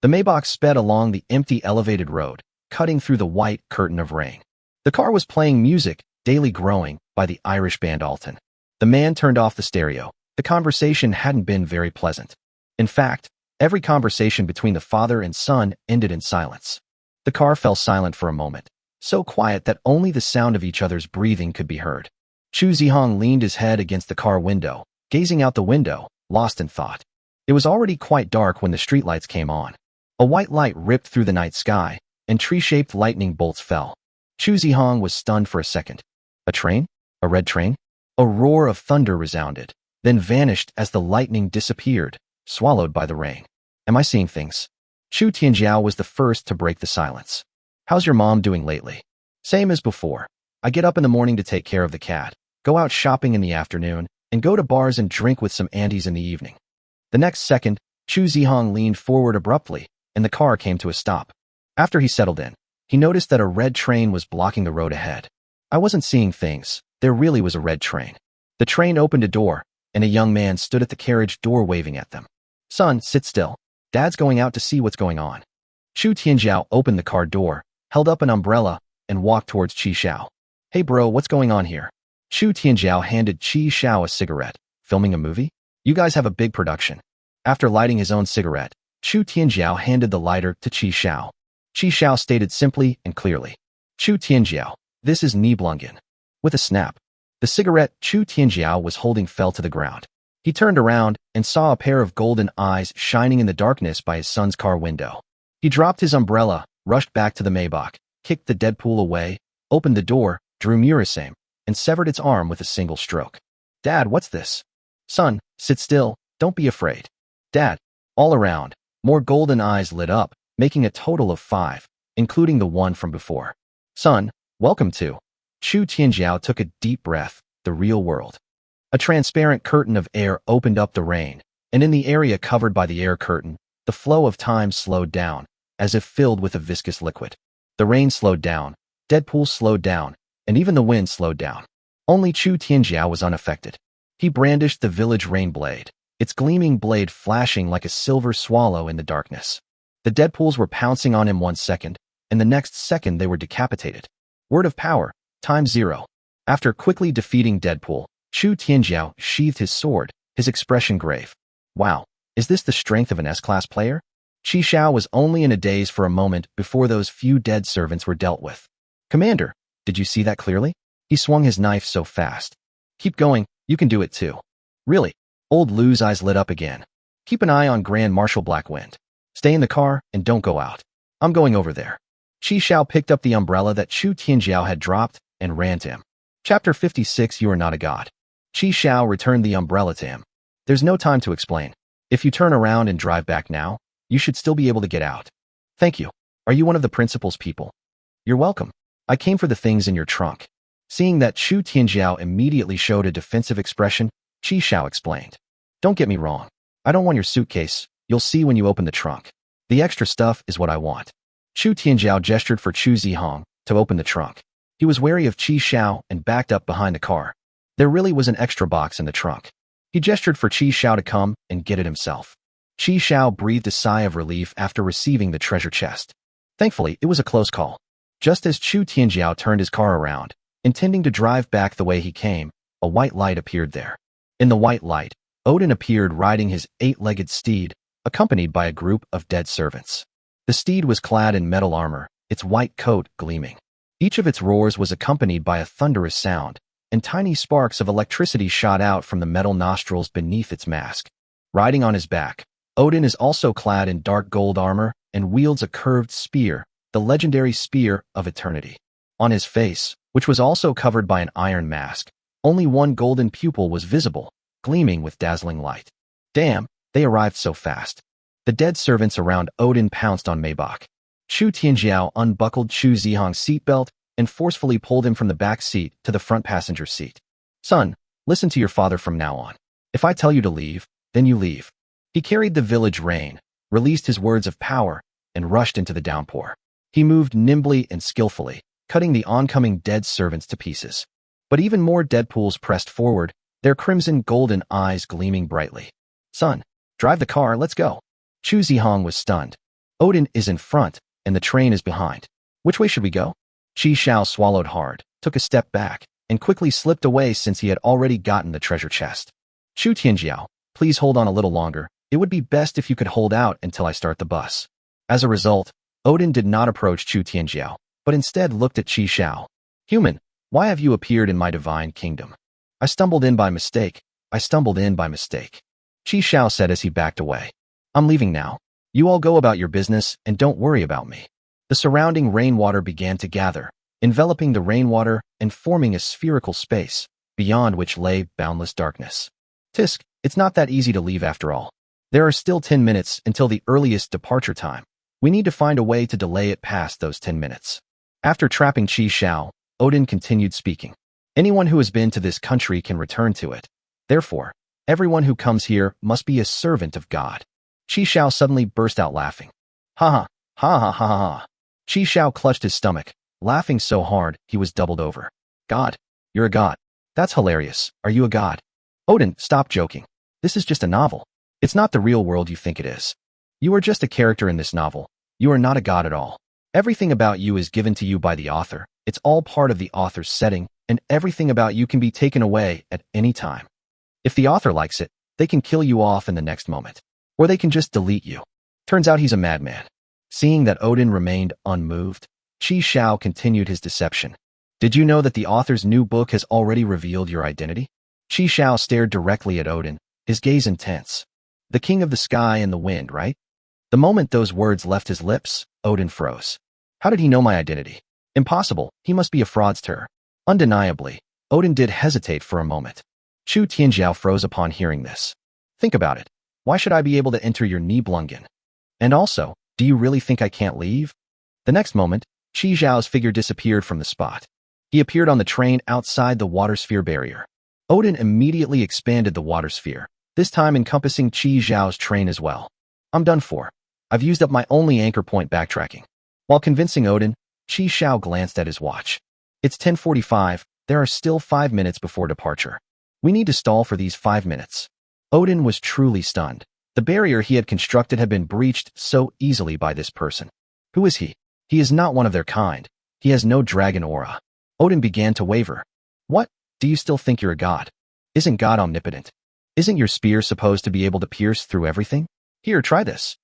The Maybach sped along the empty elevated road, cutting through the white curtain of rain. The car was playing music, Daily Growing, by the Irish band Alton. The man turned off the stereo. The conversation hadn't been very pleasant. In fact, every conversation between the father and son ended in silence. The car fell silent for a moment, so quiet that only the sound of each other's breathing could be heard. Chu Zihong leaned his head against the car window, gazing out the window, lost in thought. It was already quite dark when the streetlights came on. A white light ripped through the night sky, and tree-shaped lightning bolts fell. Chu Zihong was stunned for a second. A train? A red train? A roar of thunder resounded, then vanished as the lightning disappeared, swallowed by the rain. Am I seeing things? Chu Tianjiao was the first to break the silence. How's your mom doing lately? Same as before. I get up in the morning to take care of the cat, go out shopping in the afternoon, and go to bars and drink with some aunties in the evening. The next second, Chu Zihong leaned forward abruptly, and the car came to a stop. After he settled in, he noticed that a red train was blocking the road ahead. I wasn't seeing things. There really was a red train. The train opened a door, and a young man stood at the carriage door waving at them. Son, sit still. Dad's going out to see what's going on. Chu Tianjiao opened the car door, held up an umbrella, and walked towards Chi Xiao. Hey bro, what's going on here? Chu Tianjiao handed Chi Xiao a cigarette. Filming a movie? You guys have a big production. After lighting his own cigarette, Chu Tianjiao handed the lighter to Chi Xiao. Chi Xiao stated simply and clearly. Chu Tianjiao, this is Nibelungen. With a snap, the cigarette Chu Tianjiao was holding fell to the ground. He turned around and saw a pair of golden eyes shining in the darkness by his son's car window. He dropped his umbrella, rushed back to the Maybach, kicked the Deadpool away, opened the door, drew Murasame, and severed its arm with a single stroke. Dad, what's this? Son, sit still, don't be afraid. Dad, all around, more golden eyes lit up, making a total of 5, including the one from before. Son, welcome to. Chu Tianjiao took a deep breath, the real world. A transparent curtain of air opened up the rain, and in the area covered by the air curtain, the flow of time slowed down, as if filled with a viscous liquid. The rain slowed down, Deadpool slowed down, and even the wind slowed down. Only Chu Tianjiao was unaffected. He brandished the village rain blade, its gleaming blade flashing like a silver swallow in the darkness. The Deadpools were pouncing on him 1 second, and the next second they were decapitated. Word of power, time 0. After quickly defeating Deadpool, Chu Tianjiao sheathed his sword, his expression grave. Wow, is this the strength of an S-class player? Chi Xiao was only in a daze for a moment before those few dead servants were dealt with. Commander, did you see that clearly? He swung his knife so fast. Keep going, you can do it too. Really? Old Lu's eyes lit up again. Keep an eye on Grand Marshal Blackwind. Stay in the car and don't go out. I'm going over there. Chi Xiao picked up the umbrella that Chu Tianjiao had dropped and ran to him. Chapter 56. You are not a god. Chi Xiao returned the umbrella to him. There's no time to explain. If you turn around and drive back now, you should still be able to get out. Thank you. Are you one of the principal's people? You're welcome. I came for the things in your trunk. Seeing that Chu Tianjiao immediately showed a defensive expression, Chi Xiao explained. Don't get me wrong. I don't want your suitcase. You'll see when you open the trunk. The extra stuff is what I want. Chu Tianjiao gestured for Chu Zihong to open the trunk. He was wary of Qi Xiao and backed up behind the car. There really was an extra box in the trunk. He gestured for Qi Xiao to come and get it himself. Qi Xiao breathed a sigh of relief after receiving the treasure chest. Thankfully, it was a close call. Just as Chu Tianjiao turned his car around, intending to drive back the way he came, a white light appeared there. In the white light, Odin appeared riding his 8-legged steed, accompanied by a group of dead servants. The steed was clad in metal armor, its white coat gleaming. Each of its roars was accompanied by a thunderous sound, and tiny sparks of electricity shot out from the metal nostrils beneath its mask. Riding on his back, Odin is also clad in dark gold armor and wields a curved spear, the legendary Spear of Eternity. On his face, which was also covered by an iron mask, only one golden pupil was visible, gleaming with dazzling light. Damn, they arrived so fast. The dead servants around Odin pounced on Maybach. Chu Tianjiao unbuckled Chu Zihong's seatbelt and forcefully pulled him from the back seat to the front passenger seat. Son, listen to your father from now on. If I tell you to leave, then you leave. He carried the village rein, released his words of power, and rushed into the downpour. He moved nimbly and skillfully, cutting the oncoming dead servants to pieces. But even more Deadpools pressed forward, their crimson golden eyes gleaming brightly. Son, drive the car, let's go. Chu Zihong was stunned. Odin is in front, and the train is behind. Which way should we go? Qi Xiao swallowed hard, took a step back, and quickly slipped away since he had already gotten the treasure chest. Chu Tianjiao, please hold on a little longer. It would be best if you could hold out until I start the bus. As a result, Odin did not approach Chu Tianjiao, but instead looked at Qi Xiao. Human, why have you appeared in my divine kingdom? I stumbled in by mistake. Qi Xiao said as he backed away. I'm leaving now. You all go about your business and don't worry about me. The surrounding rainwater began to gather, enveloping the rainwater and forming a spherical space, beyond which lay boundless darkness. Tisk, it's not that easy to leave after all. There are still 10 minutes until the earliest departure time. We need to find a way to delay it past those 10 minutes. After trapping Qi Xiao, Odin continued speaking. Anyone who has been to this country can return to it. Therefore, everyone who comes here must be a servant of God. Qi Xiao suddenly burst out laughing. Ha ha, ha ha ha ha. Qi Xiao clutched his stomach, laughing so hard he was doubled over. God, you're a god. That's hilarious. Are you a god? Odin, stop joking. This is just a novel. It's not the real world you think it is. You are just a character in this novel. You are not a god at all. Everything about you is given to you by the author. It's all part of the author's setting, and everything about you can be taken away at any time. If the author likes it, they can kill you off in the next moment. Or they can just delete you. Turns out he's a madman. Seeing that Odin remained unmoved, Qi Xiao continued his deception. Did you know that the author's new book has already revealed your identity? Qi Xiao stared directly at Odin, his gaze intense. The king of the sky and the wind, right? The moment those words left his lips, Odin froze. How did he know my identity? Impossible, he must be a fraudster. Undeniably, Odin did hesitate for a moment. Chu Tianjiao froze upon hearing this. Think about it. Why should I be able to enter your Nibelungen? And also, do you really think I can't leave? The next moment, Qi Xiao's figure disappeared from the spot. He appeared on the train outside the water sphere barrier. Odin immediately expanded the water sphere, this time encompassing Qi Xiao's train as well. I'm done for. I've used up my only anchor point backtracking. While convincing Odin, Qi Xiao glanced at his watch. It's 10:45, there are still 5 minutes before departure. We need to stall for these 5 minutes. Odin was truly stunned. The barrier he had constructed had been breached so easily by this person. Who is he? He is not one of their kind. He has no dragon aura. Odin began to waver. What? Do you still think you're a god? Isn't God omnipotent? Isn't your spear supposed to be able to pierce through everything? Here, try this.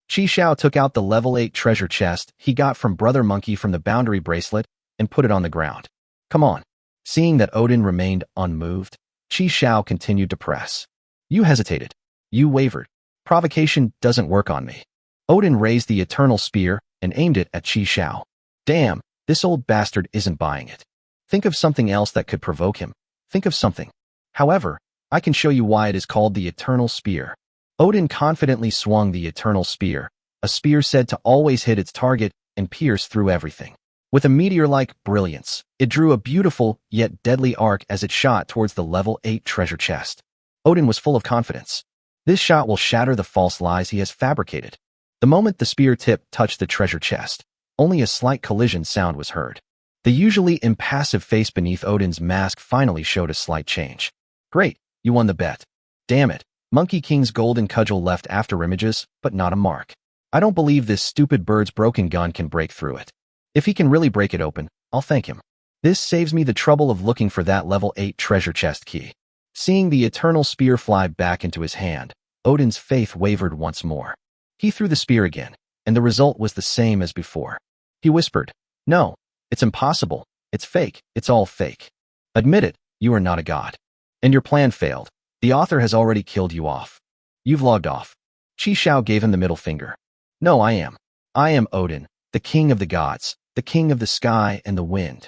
Qi Xiao took out the level 8 treasure chest he got from Brother Monkey from the boundary bracelet and put it on the ground. Come on. Seeing that Odin remained unmoved, Qi Xiao continued to press. You hesitated. You wavered. Provocation doesn't work on me. Odin raised the eternal spear and aimed it at Qi Xiao. Damn, this old bastard isn't buying it. Think of something else that could provoke him. Think of something. However, I can show you why it is called the eternal spear. Odin confidently swung the eternal spear, a spear said to always hit its target and pierce through everything. With a meteor-like brilliance, it drew a beautiful yet deadly arc as it shot towards the level 8 treasure chest. Odin was full of confidence. This shot will shatter the false lies he has fabricated. The moment the spear tip touched the treasure chest, Only a slight collision sound was heard. The usually impassive face beneath Odin's mask finally showed a slight change. Great, you won the bet. Damn it, Monkey King's golden cudgel left after images, but not a mark. I don't believe this stupid bird's broken gun can break through it. If he can really break it open, I'll thank him. This saves me the trouble of looking for that level 8 treasure chest key. Seeing the eternal spear fly back into his hand, Odin's faith wavered once more. He threw the spear again, and the result was the same as before. He whispered, "No, it's impossible. It's fake. It's all fake. Admit it, you are not a god. And your plan failed. The author has already killed you off. You've logged off." Chi Xiao gave him the middle finger. "No, I am. I am Odin, the king of the gods, the king of the sky and the wind."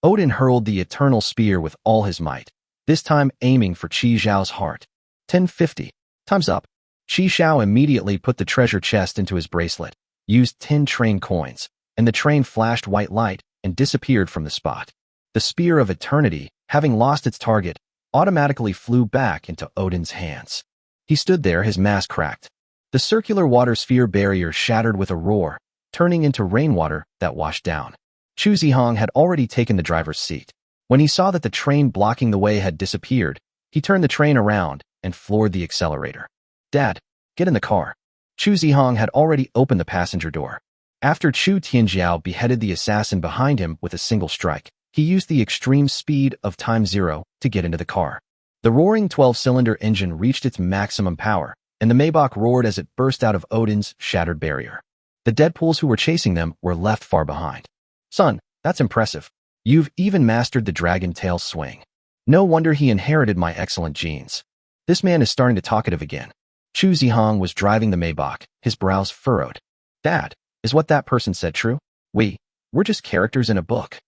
Odin hurled the eternal spear with all his might, this time aiming for Chi Xiao's heart. 1050. Time's up. Chi Xiao immediately put the treasure chest into his bracelet, used 10 train coins, and the train flashed white light and disappeared from the spot. The spear of eternity, having lost its target, automatically flew back into Odin's hands. He stood there, his mask cracked. The circular water sphere barrier shattered with a roar, turning into rainwater that washed down. Chu Zihong had already taken the driver's seat. When he saw that the train blocking the way had disappeared, he turned the train around and floored the accelerator. "Dad, get in the car." Chu Zihong had already opened the passenger door. After Chu Tianjiao beheaded the assassin behind him with a single strike, he used the extreme speed of time zero to get into the car. The roaring 12-cylinder engine reached its maximum power, and the Maybach roared as it burst out of Odin's shattered barrier. The Deadpools who were chasing them were left far behind. "Son, that's impressive. You've even mastered the dragon tail swing. No wonder he inherited my excellent genes. This man is starting to talkative again." Chu Zihong was driving the Maybach, his brows furrowed. "Dad, is what that person said true? We're just characters in a book."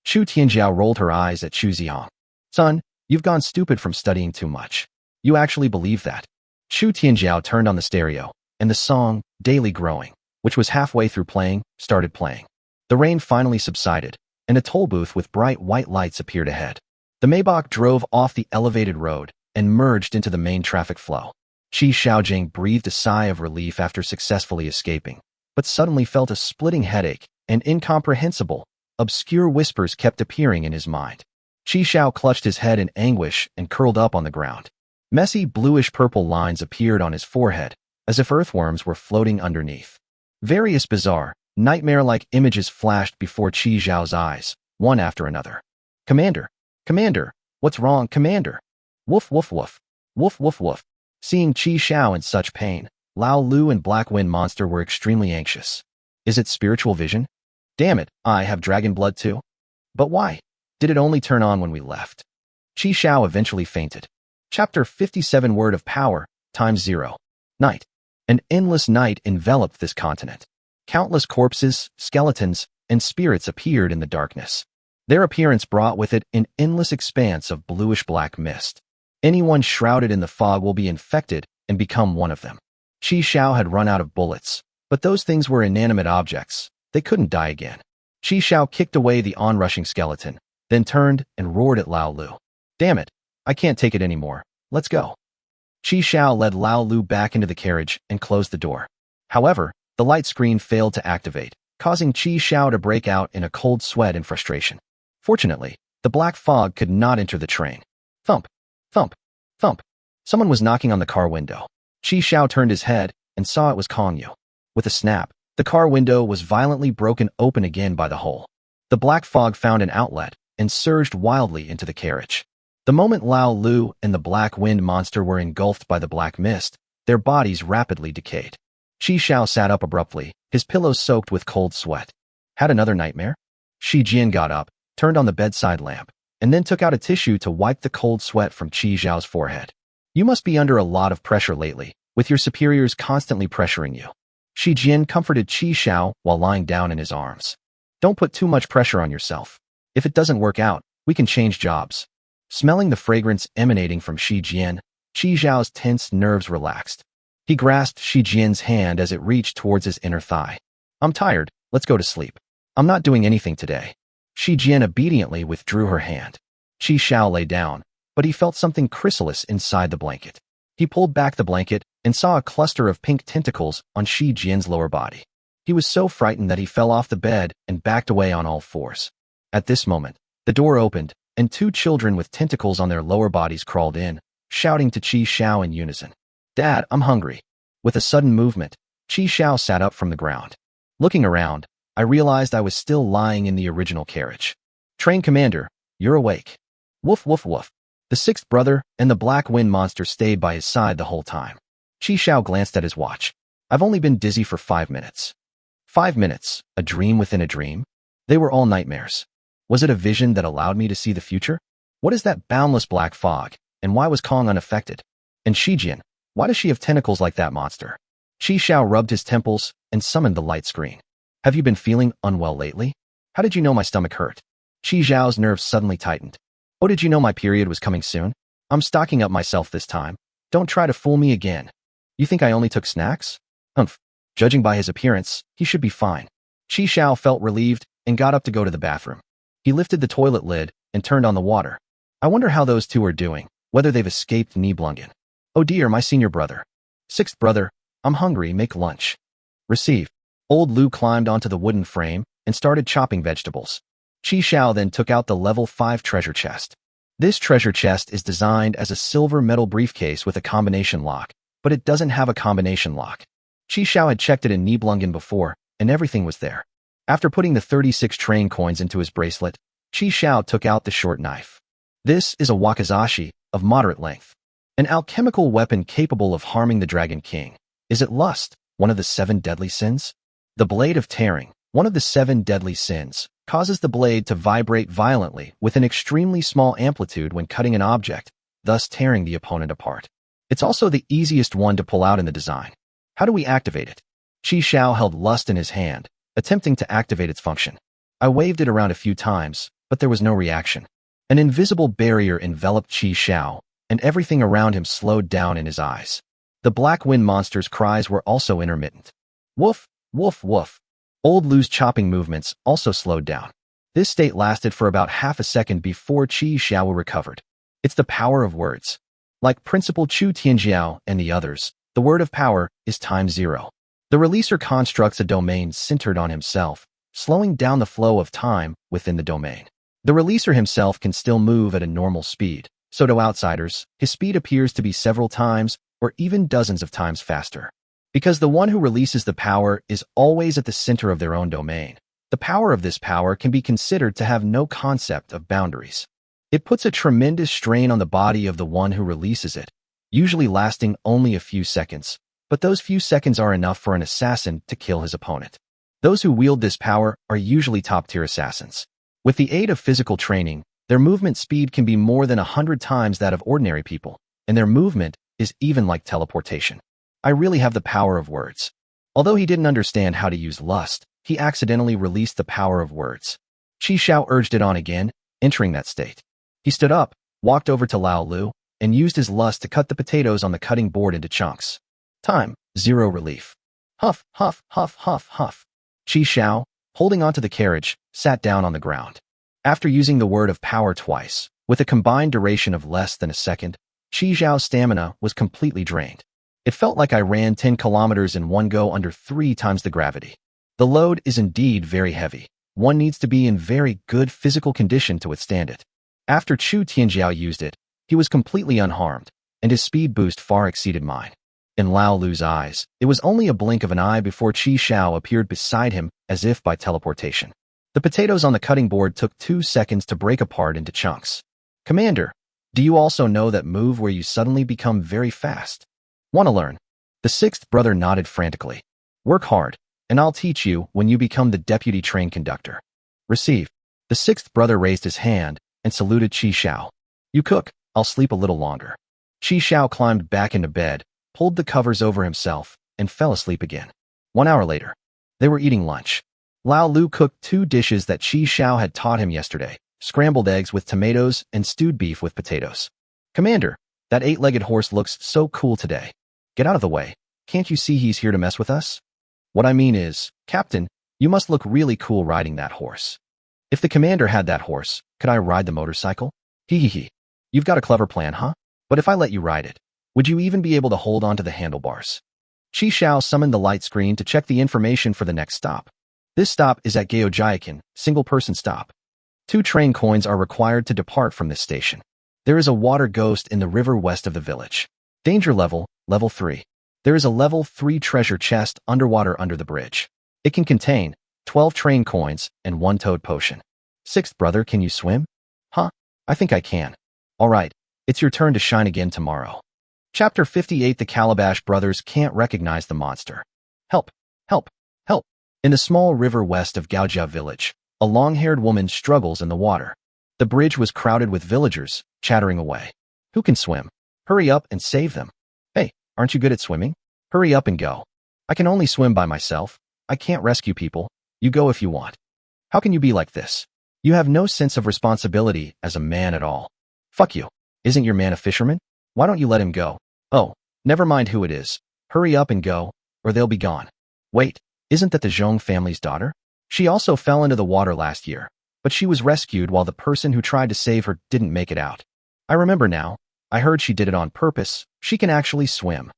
Chu Tianjiao rolled her eyes at Chu Zihong. "Son, you've gone stupid from studying too much. You actually believe that?" Chu Tianjiao turned on the stereo, and the song, Daily Growing, which was halfway through playing, started playing. The rain finally subsided, and a toll booth with bright white lights appeared ahead. The Maybach drove off the elevated road and merged into the main traffic flow. Qi Xiaojing breathed a sigh of relief after successfully escaping, but suddenly felt a splitting headache, and incomprehensible, obscure whispers kept appearing in his mind. Qi Xiao clutched his head in anguish and curled up on the ground. Messy bluish-purple lines appeared on his forehead, as if earthworms were floating underneath. Various bizarre, nightmare-like images flashed before Qi Xiao's eyes, one after another. "Commander! Commander! What's wrong, Commander? Woof woof woof! Woof woof woof!" Seeing Qi Xiao in such pain, Lao Lu and Black Wind Monster were extremely anxious. Is it spiritual vision? Damn it, I have dragon blood too? But why? Did it only turn on when we left? Qi Xiao eventually fainted. Chapter 57 Word of Power, Time Zero. Night. An endless night enveloped this continent. Countless corpses, skeletons, and spirits appeared in the darkness. Their appearance brought with it an endless expanse of bluish-black mist. Anyone shrouded in the fog will be infected and become one of them. Qi Xiao had run out of bullets, but those things were inanimate objects. They couldn't die again. Qi Xiao kicked away the onrushing skeleton, then turned and roared at Lao Lu. "Damn it, I can't take it anymore. Let's go." Qi Xiao led Lao Lu back into the carriage and closed the door. However, the light screen failed to activate, causing Qi Xiao to break out in a cold sweat in frustration. Fortunately, the black fog could not enter the train. Thump, thump, thump. Someone was knocking on the car window. Qi Xiao turned his head and saw it was Kong Yu. With a snap, the car window was violently broken open again by the hole. The black fog found an outlet and surged wildly into the carriage. The moment Lao Lu and the Black Wind Monster were engulfed by the black mist, their bodies rapidly decayed. Qi Xiao sat up abruptly, his pillows soaked with cold sweat. Had another nightmare? Shi Jian got up, turned on the bedside lamp, and then took out a tissue to wipe the cold sweat from Qi Xiao's forehead. "You must be under a lot of pressure lately, with your superiors constantly pressuring you." Shi Jian comforted Qi Xiao while lying down in his arms. "Don't put too much pressure on yourself. If it doesn't work out, we can change jobs." Smelling the fragrance emanating from Shi Jian, Qi Xiao's tense nerves relaxed. He grasped Shi Jian's hand as it reached towards his inner thigh. "I'm tired, let's go to sleep. I'm not doing anything today." Shi Jian obediently withdrew her hand. Qi Xiao lay down, but he felt something chrysalis inside the blanket. He pulled back the blanket and saw a cluster of pink tentacles on Shi Jian's lower body. He was so frightened that he fell off the bed and backed away on all fours. At this moment, the door opened, and two children with tentacles on their lower bodies crawled in, shouting to Qi Xiao in unison. "Dad, I'm hungry." With a sudden movement, Qi Xiao sat up from the ground. Looking around, I realized I was still lying in the original carriage. "Train Commander, you're awake." Woof woof woof. The sixth brother and the black wind monster stayed by his side the whole time. Qi Xiao glanced at his watch. "I've only been dizzy for 5 minutes." 5 minutes, a dream within a dream? They were all nightmares. Was it a vision that allowed me to see the future? What is that boundless black fog, and why was Kong unaffected? And Shijian, why does she have tentacles like that monster? Qi Xiao rubbed his temples and summoned the light screen. "Have you been feeling unwell lately? How did you know my stomach hurt?" Qi Xiao's nerves suddenly tightened. "Oh, did you know my period was coming soon? I'm stocking up myself this time. Don't try to fool me again. You think I only took snacks?" "Humph. Judging by his appearance, he should be fine." Qi Xiao felt relieved and got up to go to the bathroom. He lifted the toilet lid and turned on the water. "I wonder how those two are doing, whether they've escaped Nibelungen. Oh dear, my senior brother. Sixth brother, I'm hungry, make lunch." Receive. Old Lu climbed onto the wooden frame and started chopping vegetables. Qi Xiao then took out the level 5 treasure chest. This treasure chest is designed as a silver metal briefcase with a combination lock, but it doesn't have a combination lock. Qi Xiao had checked it in Nibelungen before, and everything was there. After putting the 36 train coins into his bracelet, Qi Xiao took out the short knife. This is a wakizashi of moderate length, an alchemical weapon capable of harming the Dragon King. Is it lust, one of the 7 deadly sins? The blade of tearing, one of the 7 deadly sins, causes the blade to vibrate violently with an extremely small amplitude when cutting an object, thus tearing the opponent apart. It's also the easiest one to pull out in the design. How do we activate it? Qi Xiao held lust in his hand, attempting to activate its function. I waved it around a few times, but there was no reaction. An invisible barrier enveloped Qi Xiao, and everything around him slowed down in his eyes. The black wind monster's cries were also intermittent. Woof, woof, woof. Old Lu's chopping movements also slowed down. This state lasted for about half a second before Qi Xiao recovered. It's the power of words. Like Principal Chu Tianjiao and the others, the word of power is time zero. The releaser constructs a domain centered on himself, slowing down the flow of time within the domain. The releaser himself can still move at a normal speed, so to outsiders, his speed appears to be several times or even dozens of times faster. Because the one who releases the power is always at the center of their own domain, the power of this power can be considered to have no concept of boundaries. It puts a tremendous strain on the body of the one who releases it, usually lasting only a few seconds, but those few seconds are enough for an assassin to kill his opponent. Those who wield this power are usually top-tier assassins. With the aid of physical training, their movement speed can be more than 100 times that of ordinary people, and their movement is even like teleportation. I really have the power of words. Although he didn't understand how to use lust, he accidentally released the power of words. Qi Xiao urged it on again, entering that state. He stood up, walked over to Lao Lu, and used his lust to cut the potatoes on the cutting board into chunks. Time, 0 relief. Huff, huff, huff, huff, huff. Qi Xiao, holding onto the carriage, sat down on the ground. After using the word of power twice, with a combined duration of less than a second, Qi Xiao's stamina was completely drained. It felt like I ran 10 kilometers in one go under 3 times the gravity. The load is indeed very heavy. One needs to be in very good physical condition to withstand it. After Chu Tianjiao used it, he was completely unharmed, and his speed boost far exceeded mine. In Lao Lu's eyes, it was only a blink of an eye before Qi Xiao appeared beside him as if by teleportation. The potatoes on the cutting board took 2 seconds to break apart into chunks. "Commander, do you also know that move where you suddenly become very fast? Want to learn?" The sixth brother nodded frantically. "Work hard, and I'll teach you when you become the deputy train conductor." Receive. The sixth brother raised his hand and saluted Qi Xiao. "You cook, I'll sleep a little longer." Qi Xiao climbed back into bed, pulled the covers over himself, and fell asleep again. 1 hour later, they were eating lunch. Lao Lu cooked 2 dishes that Qi Xiao had taught him yesterday, scrambled eggs with tomatoes and stewed beef with potatoes. "Commander, that 8-legged horse looks so cool today. Get out of the way. Can't you see he's here to mess with us?" "What I mean is, Captain, you must look really cool riding that horse." "If the commander had that horse, could I ride the motorcycle?" "Hee hee hee. You've got a clever plan, huh? But if I let you ride it, would you even be able to hold on to the handlebars?" Qi Xiao summoned the light screen to check the information for the next stop. This stop is at Gaojiakan, single-person stop. 2 train coins are required to depart from this station. There is a water ghost in the river west of the village. Danger level, level 3. There is a level 3 treasure chest underwater under the bridge. It can contain 12 train coins and 1 toad potion. Sixth brother, can you swim? Huh? I think I can. Alright, it's your turn to shine again tomorrow. Chapter 58. The Calabash brothers can't recognize the monster. Help! Help! Help! In the small river west of Gaojia village, a long-haired woman struggles in the water. The bridge was crowded with villagers, chattering away. Who can swim? Hurry up and save them. Hey, aren't you good at swimming? Hurry up and go. I can only swim by myself. I can't rescue people. You go if you want. How can you be like this? You have no sense of responsibility as a man at all. Fuck you. Isn't your man a fisherman? Why don't you let him go? Oh, never mind who it is. Hurry up and go, or they'll be gone. Wait, isn't that the Zhong family's daughter? She also fell into the water last year, but she was rescued while the person who tried to save her didn't make it out. I remember now. I heard she did it on purpose. She can actually swim.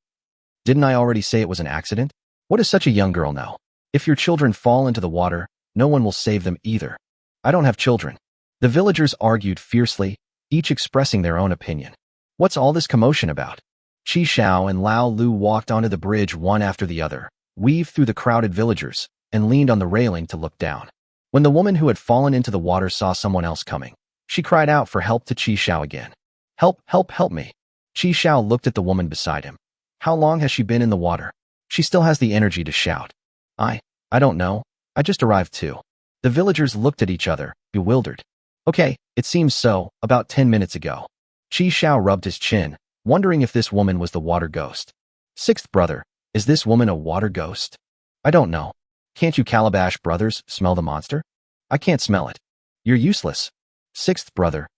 Didn't I already say it was an accident? What does such a young girl know? If your children fall into the water, no one will save them either. I don't have children. The villagers argued fiercely, each expressing their own opinion. What's all this commotion about? Qi Xiao and Lao Lu walked onto the bridge one after the other, weaved through the crowded villagers, and leaned on the railing to look down. When the woman who had fallen into the water saw someone else coming, she cried out for help to Qi Xiao again. Help, help, help me. Qi Xiao looked at the woman beside him. How long has she been in the water? She still has the energy to shout. I don't know. I just arrived too. The villagers looked at each other, bewildered. Okay, it seems so, about 10 minutes ago. Qi Xiao rubbed his chin, wondering if this woman was the water ghost. Sixth brother, is this woman a water ghost? I don't know. Can't you Calabash brothers smell the monster? I can't smell it. You're useless. Sixth brother.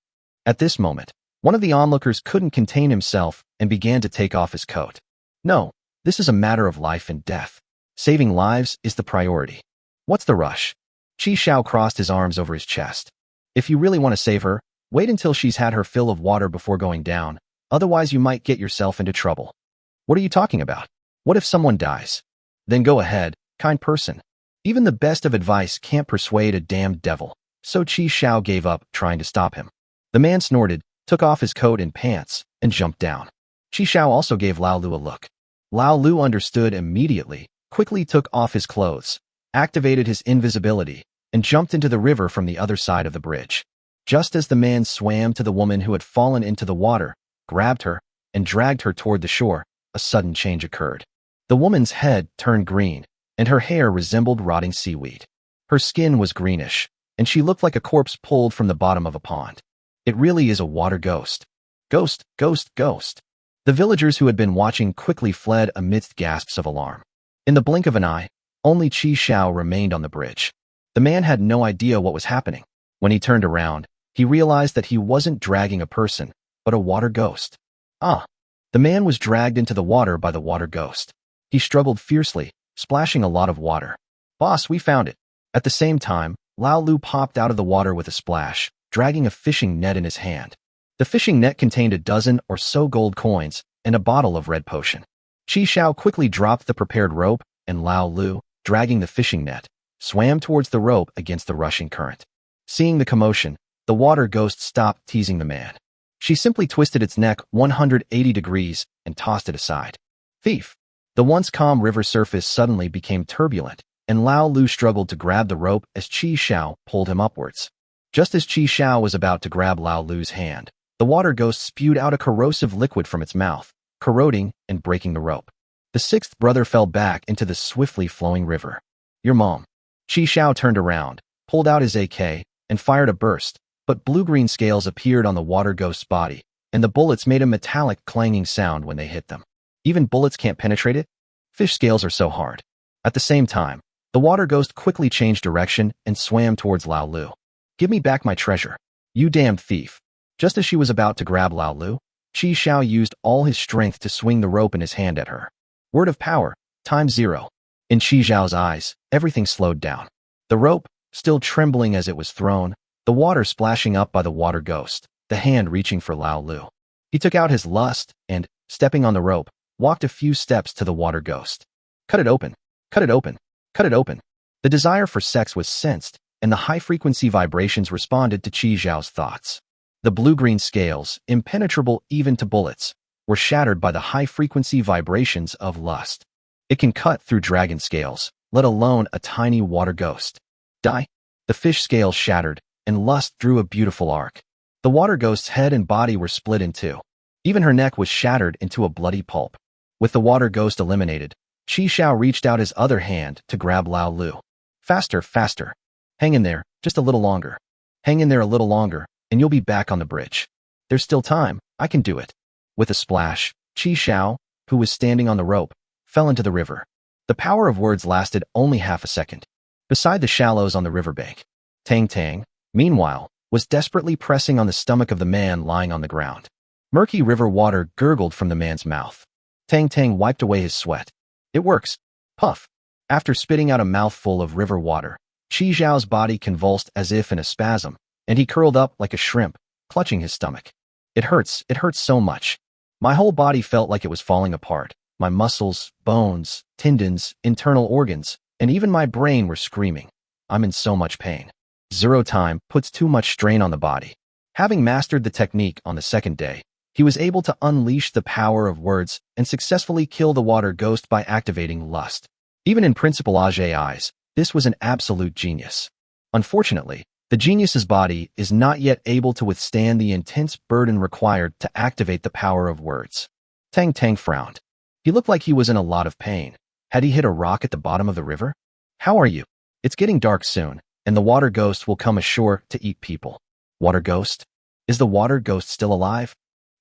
At this moment, one of the onlookers couldn't contain himself and began to take off his coat. No, this is a matter of life and death. Saving lives is the priority. What's the rush? Qi Xiao crossed his arms over his chest. If you really want to save her, wait until she's had her fill of water before going down, otherwise you might get yourself into trouble. What are you talking about? What if someone dies? Then go ahead, kind person. Even the best of advice can't persuade a damned devil, so Qi Xiao gave up trying to stop him. The man snorted, took off his coat and pants, and jumped down. Qi Xiao also gave Lao Lu a look. Lao Lu understood immediately, quickly took off his clothes, activated his invisibility, and jumped into the river from the other side of the bridge. Just as the man swam to the woman who had fallen into the water, grabbed her, and dragged her toward the shore, a sudden change occurred. The woman's head turned green, and her hair resembled rotting seaweed. Her skin was greenish, and she looked like a corpse pulled from the bottom of a pond. It really is a water ghost. Ghost, ghost, ghost. The villagers who had been watching quickly fled amidst gasps of alarm. In the blink of an eye, only Qi Xiao remained on the bridge. The man had no idea what was happening. When he turned around, he realized that he wasn't dragging a person, but a water ghost. Ah! The man was dragged into the water by the water ghost. He struggled fiercely, splashing a lot of water. Boss, we found it. At the same time, Lao Lu popped out of the water with a splash, dragging a fishing net in his hand. The fishing net contained a dozen or so gold coins and a bottle of red potion. Qi Xiao quickly dropped the prepared rope, and Lao Lu, dragging the fishing net, swam towards the rope against the rushing current. Seeing the commotion, the water ghost stopped teasing the man. She simply twisted its neck 180 degrees and tossed it aside. Thief! The once calm river surface suddenly became turbulent, and Lao Lu struggled to grab the rope as Qi Xiao pulled him upwards. Just as Qi Xiao was about to grab Lao Lu's hand, the water ghost spewed out a corrosive liquid from its mouth, corroding and breaking the rope. The sixth brother fell back into the swiftly flowing river. Your mom. Qi Xiao turned around, pulled out his AK, and fired a burst, but blue-green scales appeared on the water ghost's body, and the bullets made a metallic clanging sound when they hit them. Even bullets can't penetrate it? Fish scales are so hard. At the same time, the water ghost quickly changed direction and swam towards Lao Lu. Give me back my treasure. You damned thief. Just as she was about to grab Lao Lu, Qi Xiao used all his strength to swing the rope in his hand at her. Word of power, times 0. In Qi Xiao's eyes, everything slowed down. The rope, still trembling as it was thrown, the water splashing up by the water ghost, the hand reaching for Lao Lu. He took out his lust and, stepping on the rope, walked a few steps to the water ghost. Cut it open, cut it open, cut it open. The desire for sex was sensed, and the high-frequency vibrations responded to Qi Zhao's thoughts. The blue-green scales, impenetrable even to bullets, were shattered by the high-frequency vibrations of lust. It can cut through dragon scales, let alone a tiny water ghost. Die. The fish scales shattered, and lust drew a beautiful arc. The water ghost's head and body were split in two. Even her neck was shattered into a bloody pulp. With the water ghost eliminated, Qi Zhao reached out his other hand to grab Lao Lu. Faster, faster. Hang in there, just a little longer. Hang in there a little longer, and you'll be back on the bridge. There's still time, I can do it. With a splash, Qi Zhao, who was standing on the rope, fell into the river. The power of words lasted only half a second. Beside the shallows on the riverbank, Tang Tang, meanwhile, was desperately pressing on the stomach of the man lying on the ground. Murky river water gurgled from the man's mouth. Tang Tang wiped away his sweat. It works. Puff. After spitting out a mouthful of river water, Qi Zhao's body convulsed as if in a spasm, and he curled up like a shrimp, clutching his stomach. It hurts so much. My whole body felt like it was falling apart. My muscles, bones, tendons, internal organs, and even my brain were screaming. I'm in so much pain. Zero time puts too much strain on the body. Having mastered the technique on the second day, he was able to unleash the power of words and successfully kill the water ghost by activating lust. Even in Principal Ajay's eyes, this was an absolute genius. Unfortunately, the genius's body is not yet able to withstand the intense burden required to activate the power of words. Tang Tang frowned. He looked like he was in a lot of pain. Had he hit a rock at the bottom of the river? How are you? It's getting dark soon, and the water ghost will come ashore to eat people. Water ghost? Is the water ghost still alive?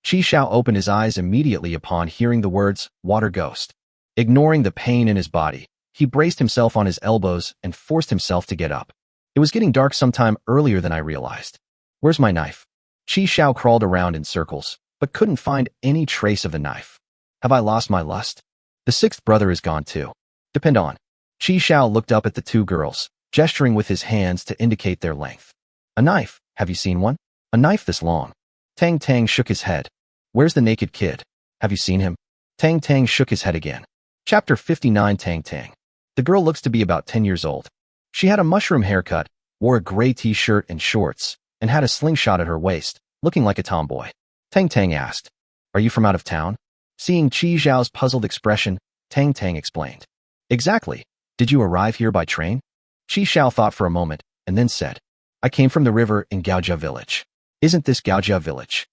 Qi Zhao opened his eyes immediately upon hearing the words, water ghost. Ignoring the pain in his body, he braced himself on his elbows and forced himself to get up. It was getting dark sometime earlier than I realized. Where's my knife? Qi Zhao crawled around in circles, but couldn't find any trace of the knife. Have I lost my lust? The sixth brother is gone too. Depend on. Qi Zhao looked up at the two girls, gesturing with his hands to indicate their length. A knife, have you seen one? A knife this long. Tang Tang shook his head. Where's the naked kid? Have you seen him? Tang Tang shook his head again. Chapter 59 Tang Tang. The girl looks to be about 10 years old. She had a mushroom haircut, wore a gray t-shirt and shorts, and had a slingshot at her waist, looking like a tomboy. Tang Tang asked, "Are you from out of town?" Seeing Qi Zhao's puzzled expression, Tang Tang explained. Exactly. Did you arrive here by train? Qi Zhao thought for a moment, and then said, I came from the river in Gaojia village. Isn't this Gaojia village?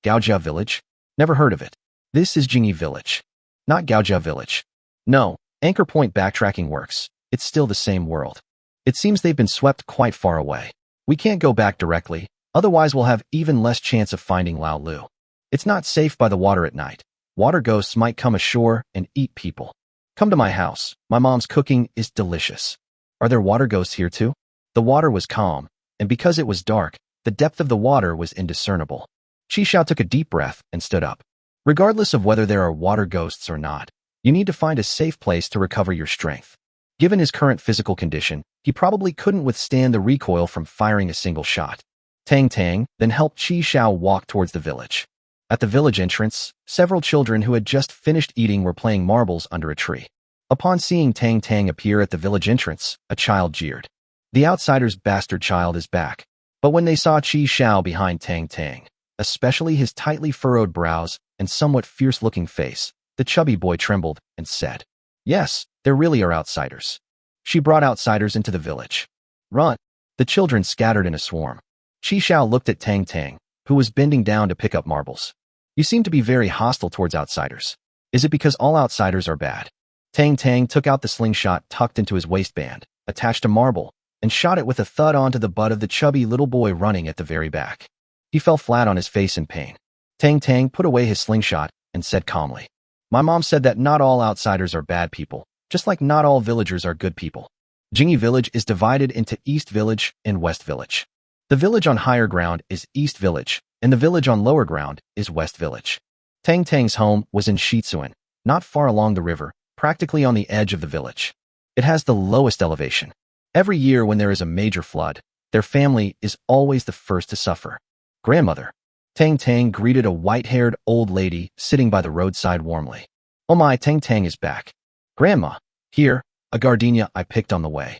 Gaojia village? Never heard of it. This is Jingyi village. Not Gaojia village. No, anchor point backtracking works. It's still the same world. It seems they've been swept quite far away. We can't go back directly, otherwise we'll have even less chance of finding Lao Lu. It's not safe by the water at night. Water ghosts might come ashore and eat people. Come to my house. My mom's cooking is delicious. Are there water ghosts here too? The water was calm, and because it was dark, the depth of the water was indiscernible. Qi Zhao took a deep breath and stood up. Regardless of whether there are water ghosts or not, you need to find a safe place to recover your strength. Given his current physical condition, he probably couldn't withstand the recoil from firing a single shot. Tang Tang then helped Qi Zhao walk towards the village. At the village entrance, several children who had just finished eating were playing marbles under a tree. Upon seeing Tang Tang appear at the village entrance, a child jeered. The outsider's bastard child is back. But when they saw Qi Zhao behind Tang Tang, especially his tightly furrowed brows and somewhat fierce-looking face, the chubby boy trembled and said, Yes, there really are outsiders. She brought outsiders into the village. Run! The children scattered in a swarm. Qi Zhao looked at Tang Tang, who was bending down to pick up marbles. You seem to be very hostile towards outsiders. Is it because all outsiders are bad? Tang Tang took out the slingshot tucked into his waistband, attached a marble, and shot it with a thud onto the butt of the chubby little boy running at the very back. He fell flat on his face in pain. Tang Tang put away his slingshot and said calmly, My mom said that not all outsiders are bad people, just like not all villagers are good people. Jingyi village is divided into East Village and West Village. The village on higher ground is East Village, and the village on lower ground is West Village. Tang Tang's home was in Shitsuan, not far along the river, practically on the edge of the village. It has the lowest elevation. Every year when there is a major flood, their family is always the first to suffer. Grandmother. Tang Tang greeted a white-haired old lady sitting by the roadside warmly. Oh my, Tang Tang is back. Grandma, here, a gardenia I picked on the way.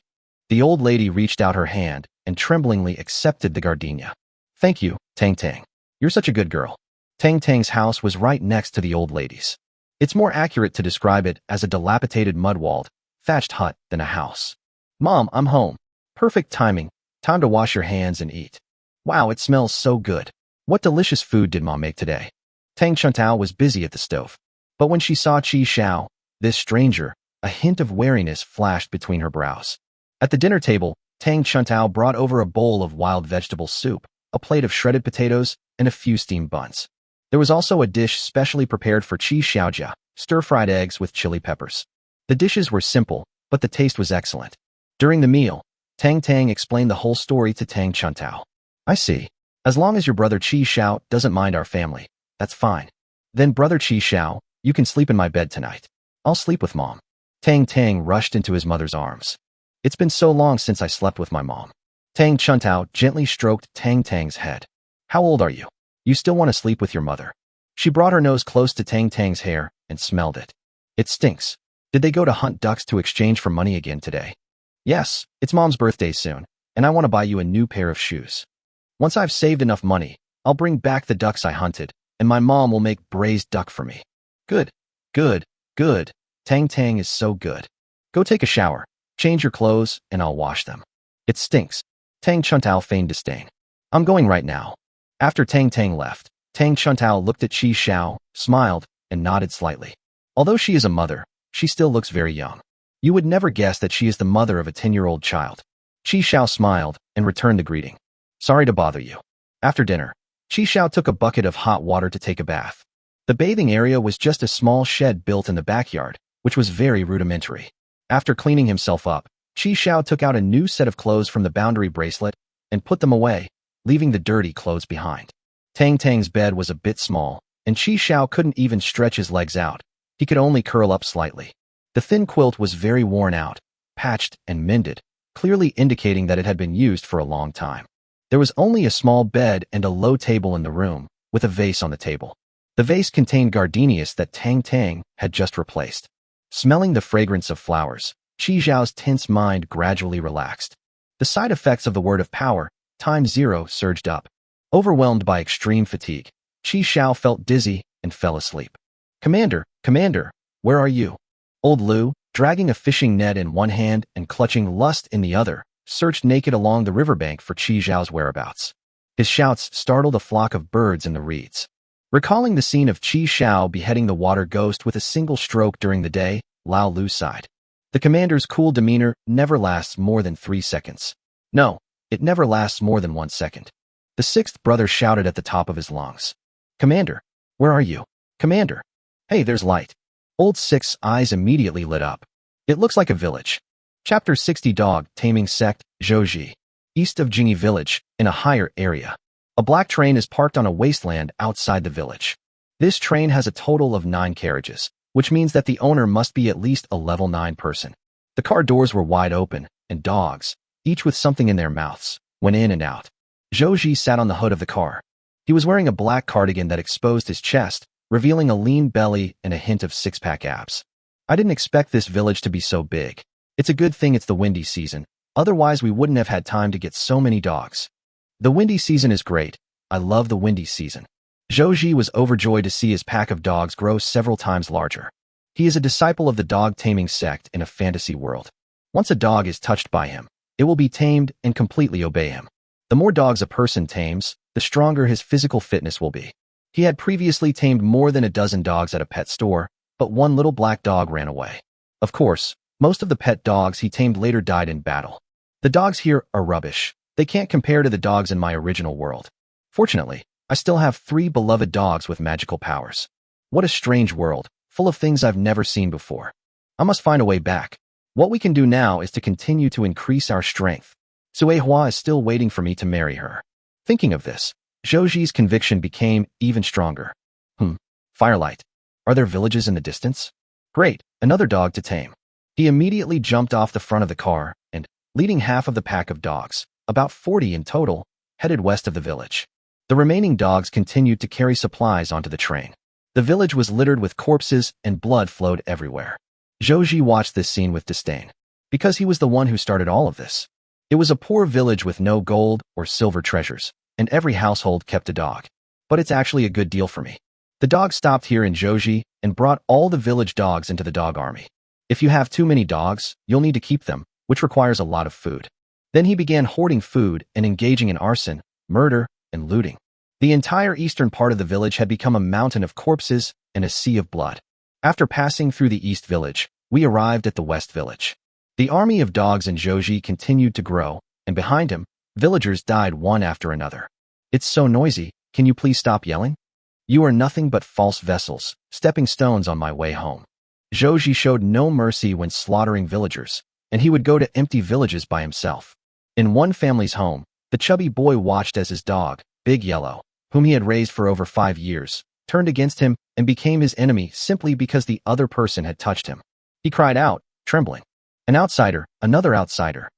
The old lady reached out her hand and tremblingly accepted the gardenia. Thank you, Tang Tang. You're such a good girl. Tang Tang's house was right next to the old lady's. It's more accurate to describe it as a dilapidated mud-walled, thatched hut than a house. Mom, I'm home. Perfect timing. Time to wash your hands and eat. Wow, it smells so good. What delicious food did Mom make today? Tang Chuntao was busy at the stove. But when she saw Qi Xiao, this stranger, a hint of wariness flashed between her brows. At the dinner table, Tang Chuntao brought over a bowl of wild vegetable soup, a plate of shredded potatoes, and a few steamed buns. There was also a dish specially prepared for Qi Xiaojia, stir-fried eggs with chili peppers. The dishes were simple, but the taste was excellent. During the meal, Tang Tang explained the whole story to Tang Chuntao. I see. As long as your brother Qi Xiao doesn't mind our family, that's fine. Then brother Qi Xiao, you can sleep in my bed tonight. I'll sleep with Mom. Tang Tang rushed into his mother's arms. It's been so long since I slept with my mom. Tang Chuntao gently stroked Tang Tang's head. How old are you? You still want to sleep with your mother? She brought her nose close to Tang Tang's hair and smelled it. It stinks. Did they go to hunt ducks to exchange for money again today? Yes, it's Mom's birthday soon, and I want to buy you a new pair of shoes. Once I've saved enough money, I'll bring back the ducks I hunted, and my mom will make braised duck for me. Good, good, good. Tang Tang is so good. Go take a shower, change your clothes, and I'll wash them. It stinks. Tang Chuntao feigned disdain. I'm going right now. After Tang Tang left, Tang Chuntao looked at Qi Xiao, smiled, and nodded slightly. Although she is a mother, she still looks very young. You would never guess that she is the mother of a 10-year-old child. Qi Xiao smiled and returned the greeting. Sorry to bother you. After dinner, Qi Xiao took a bucket of hot water to take a bath. The bathing area was just a small shed built in the backyard, which was very rudimentary. After cleaning himself up, Qi Xiao took out a new set of clothes from the boundary bracelet and put them away, leaving the dirty clothes behind. Tang Tang's bed was a bit small, and Qi Xiao couldn't even stretch his legs out. He could only curl up slightly. The thin quilt was very worn out, patched and mended, clearly indicating that it had been used for a long time. There was only a small bed and a low table in the room, with a vase on the table. The vase contained gardenias that Tang Tang had just replaced. Smelling the fragrance of flowers, Qi Xiao's tense mind gradually relaxed. The side effects of the word of power, ×0, surged up. Overwhelmed by extreme fatigue, Qi Xiao felt dizzy and fell asleep. Commander, where are you? Old Lu, dragging a fishing net in one hand and clutching lust in the other, searched naked along the riverbank for Qi Xiao's whereabouts. His shouts startled a flock of birds in the reeds. Recalling the scene of Qi Xiao beheading the water ghost with a single stroke during the day, Lao Lu sighed. The commander's cool demeanor never lasts more than 3 seconds. No, it never lasts more than 1 second. The sixth brother shouted at the top of his lungs. Commander, where are you? Commander. Hey, there's light. Old Six's eyes immediately lit up. It looks like a village. Chapter 60 Dog Taming Sect, Zhouji. East of Jingyi Village, in a higher area. A black train is parked on a wasteland outside the village. This train has a total of 9 carriages, which means that the owner must be at least a level 9 person. The car doors were wide open, and dogs, each with something in their mouths, went in and out. Zhouji sat on the hood of the car. He was wearing a black cardigan that exposed his chest, revealing a lean belly and a hint of six-pack abs. I didn't expect this village to be so big. It's a good thing it's the windy season, otherwise we wouldn't have had time to get so many dogs. The windy season is great. I love the windy season. Zhouji was overjoyed to see his pack of dogs grow several times larger. He is a disciple of the dog taming sect in a fantasy world. Once a dog is touched by him, it will be tamed and completely obey him. The more dogs a person tames, the stronger his physical fitness will be. He had previously tamed more than a dozen dogs at a pet store, but one little black dog ran away. Of course, most of the pet dogs he tamed later died in battle. The dogs here are rubbish. They can't compare to the dogs in my original world. Fortunately, I still have 3 beloved dogs with magical powers. What a strange world, full of things I've never seen before. I must find a way back. What we can do now is to continue to increase our strength. Sui Hua is still waiting for me to marry her. Thinking of this, Zhouji's conviction became even stronger. Firelight. Are there villages in the distance? Great, another dog to tame. He immediately jumped off the front of the car and, leading half of the pack of dogs, about 40 in total, headed west of the village. The remaining dogs continued to carry supplies onto the train. The village was littered with corpses and blood flowed everywhere. Zhou watched this scene with disdain, because he was the one who started all of this. It was a poor village with no gold or silver treasures, and every household kept a dog. But it's actually a good deal for me. The dog stopped here in Zhou and brought all the village dogs into the dog army. If you have too many dogs, you'll need to keep them, which requires a lot of food. Then he began hoarding food and engaging in arson, murder, and looting. The entire eastern part of the village had become a mountain of corpses and a sea of blood. After passing through the east village, we arrived at the west village. The army of dogs in Zhou continued to grow, and behind him, villagers died one after another. It's so noisy, can you please stop yelling? You are nothing but false vessels, stepping stones on my way home. Zhou showed no mercy when slaughtering villagers, and he would go to empty villages by himself. In one family's home, the chubby boy watched as his dog, Big Yellow, whom he had raised for over 5 years, turned against him and became his enemy simply because the other person had touched him. He cried out, trembling. An outsider, another outsider.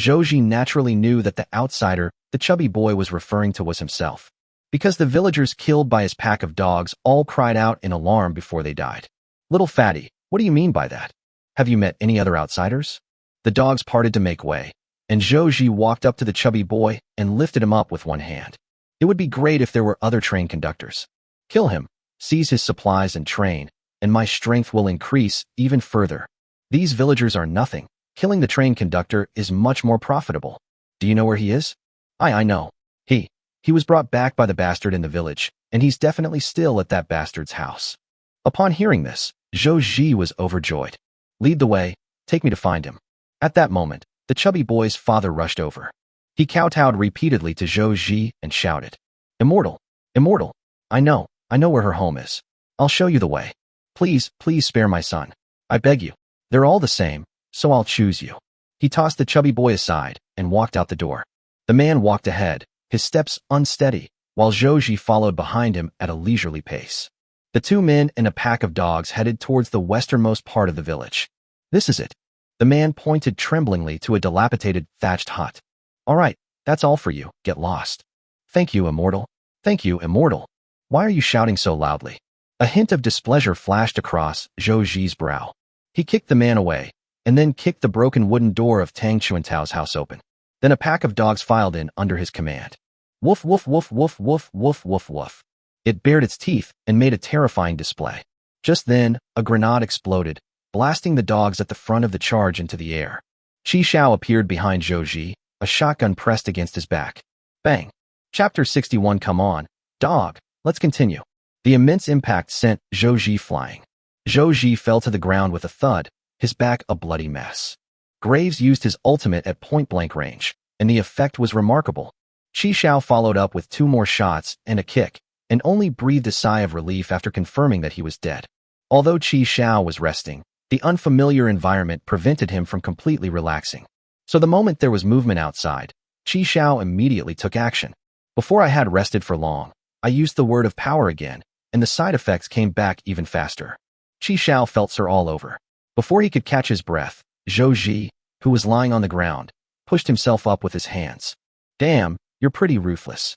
Zhou naturally knew that the outsider the chubby boy was referring to was himself, because the villagers killed by his pack of dogs all cried out in alarm before they died. Little fatty, what do you mean by that? Have you met any other outsiders? The dogs parted to make way, and Zhou walked up to the chubby boy and lifted him up with one hand. It would be great if there were other train conductors. Kill him, seize his supplies and train, and my strength will increase even further. These villagers are nothing. Killing the train conductor is much more profitable. Do you know where he is? I know. He was brought back by the bastard in the village, and he's definitely still at that bastard's house. Upon hearing this, Zhou was overjoyed. Lead the way, take me to find him. At that moment, the chubby boy's father rushed over. He kowtowed repeatedly to Zhou and shouted, Immortal! Immortal! I know where her home is. I'll show you the way. Please spare my son. I beg you. They're all the same, so I'll choose you. He tossed the chubby boy aside and walked out the door. The man walked ahead, his steps unsteady, while Zhou followed behind him at a leisurely pace. The two men and a pack of dogs headed towards the westernmost part of the village. This is it. The man pointed tremblingly to a dilapidated, thatched hut. All right, that's all for you, get lost. Thank you, Immortal. Thank you, Immortal. Why are you shouting so loudly? A hint of displeasure flashed across Zhou's brow. He kicked the man away, and then kicked the broken wooden door of Tang Chuantao's house open. Then a pack of dogs filed in under his command. Woof, woof, woof, woof, woof, woof, woof, woof. It bared its teeth and made a terrifying display. Just then, a grenade exploded, blasting the dogs at the front of the charge into the air. Qi Xiao appeared behind Zhou, a shotgun pressed against his back. Bang! Chapter 61. Come on, dog, let's continue. The immense impact sent Zhou flying. Zhou fell to the ground with a thud, his back a bloody mess. Graves used his ultimate at point-blank range, and the effect was remarkable. Qi Xiao followed up with 2 more shots and a kick, and only breathed a sigh of relief after confirming that he was dead. Although Qi Xiao was resting, the unfamiliar environment prevented him from completely relaxing. So the moment there was movement outside, Qi Xiao immediately took action. Before I had rested for long, I used the word of power again, and the side effects came back even faster. Qi Xiao felt sore all over. Before he could catch his breath, Zhou, who was lying on the ground, pushed himself up with his hands. Damn, you're pretty ruthless.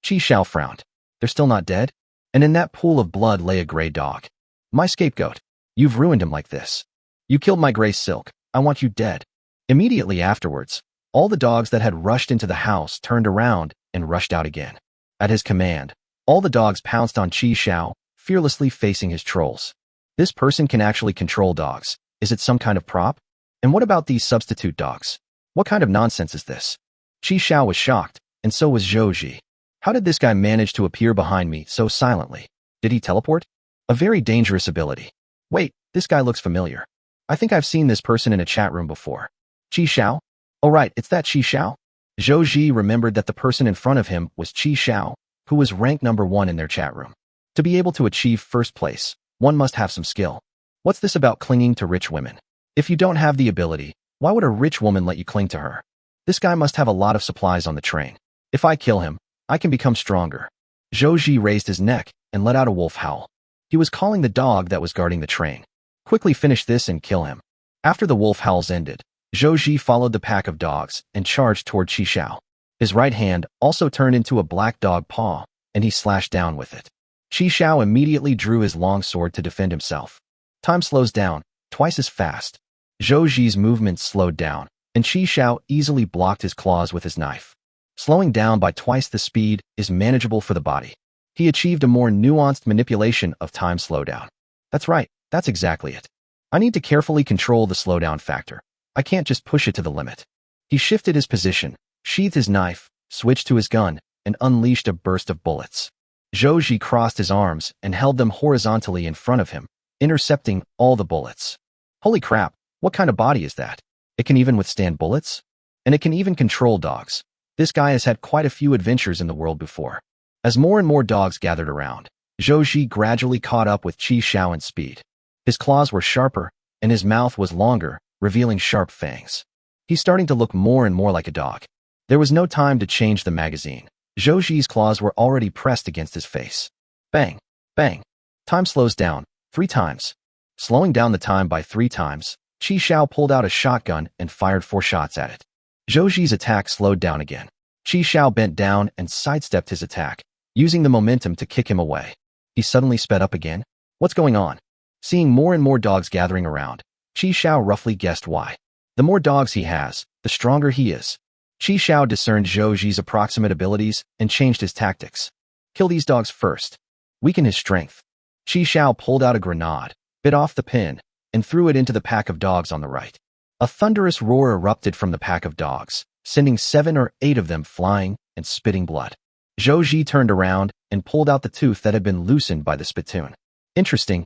Qi Xiao frowned. They're still not dead? And in that pool of blood lay a gray dog. My scapegoat. You've ruined him like this. You killed my gray silk. I want you dead. Immediately afterwards, all the dogs that had rushed into the house turned around and rushed out again. At his command, all the dogs pounced on Qi Xiao, fearlessly facing his trolls. This person can actually control dogs. Is it some kind of prop? And what about these substitute dogs? What kind of nonsense is this? Qi Xiao was shocked, and so was Zhou. How did this guy manage to appear behind me so silently? Did he teleport? A very dangerous ability. Wait, this guy looks familiar. I think I've seen this person in a chat room before. Qi Xiao? Oh right, it's that Qi Xiao? Zhou remembered that the person in front of him was Qi Xiao, who was ranked number 1 in their chat room. To be able to achieve first place, one must have some skill. What's this about clinging to rich women? If you don't have the ability, why would a rich woman let you cling to her? This guy must have a lot of supplies on the train. If I kill him, I can become stronger. Zhou raised his neck and let out a wolf howl. He was calling the dog that was guarding the train. Quickly finish this and kill him. After the wolf howls ended, Zhou followed the pack of dogs and charged toward Qi Xiao. His right hand also turned into a black dog paw, and he slashed down with it. Qi Xiao immediately drew his long sword to defend himself. Time slows down, twice as fast. Zhou Zi's movements slowed down, and Qi Xiao easily blocked his claws with his knife. Slowing down by twice the speed is manageable for the body. He achieved a more nuanced manipulation of time slowdown. That's right, that's exactly it. I need to carefully control the slowdown factor. I can't just push it to the limit. He shifted his position, sheathed his knife, switched to his gun, and unleashed a burst of bullets. Zhou Zi crossed his arms and held them horizontally in front of him, intercepting all the bullets. Holy crap, what kind of body is that? It can even withstand bullets? And it can even control dogs. This guy has had quite a few adventures in the world before. As more and more dogs gathered around, Zhou Zi gradually caught up with Qi Xiao in speed. His claws were sharper, and his mouth was longer, revealing sharp fangs. He's starting to look more and more like a dog. There was no time to change the magazine. Zhou Zi's claws were already pressed against his face. Bang! Bang! Time slows down, 3 times. Slowing down the time by 3 times, Qi Xiao pulled out a shotgun and fired 4 shots at it. Zhou Zi's attack slowed down again. Qi Xiao bent down and sidestepped his attack, using the momentum to kick him away. He suddenly sped up again. What's going on? Seeing more and more dogs gathering around, Qi Xiao roughly guessed why. The more dogs he has, the stronger he is. Qi Xiao discerned Zhou Zi's approximate abilities and changed his tactics. Kill these dogs first. Weaken his strength. Qi Xiao pulled out a grenade, bit off the pin, and threw it into the pack of dogs on the right. A thunderous roar erupted from the pack of dogs, sending 7 or 8 of them flying and spitting blood. Zhou Zi turned around and pulled out the tooth that had been loosened by the spittoon. Interesting,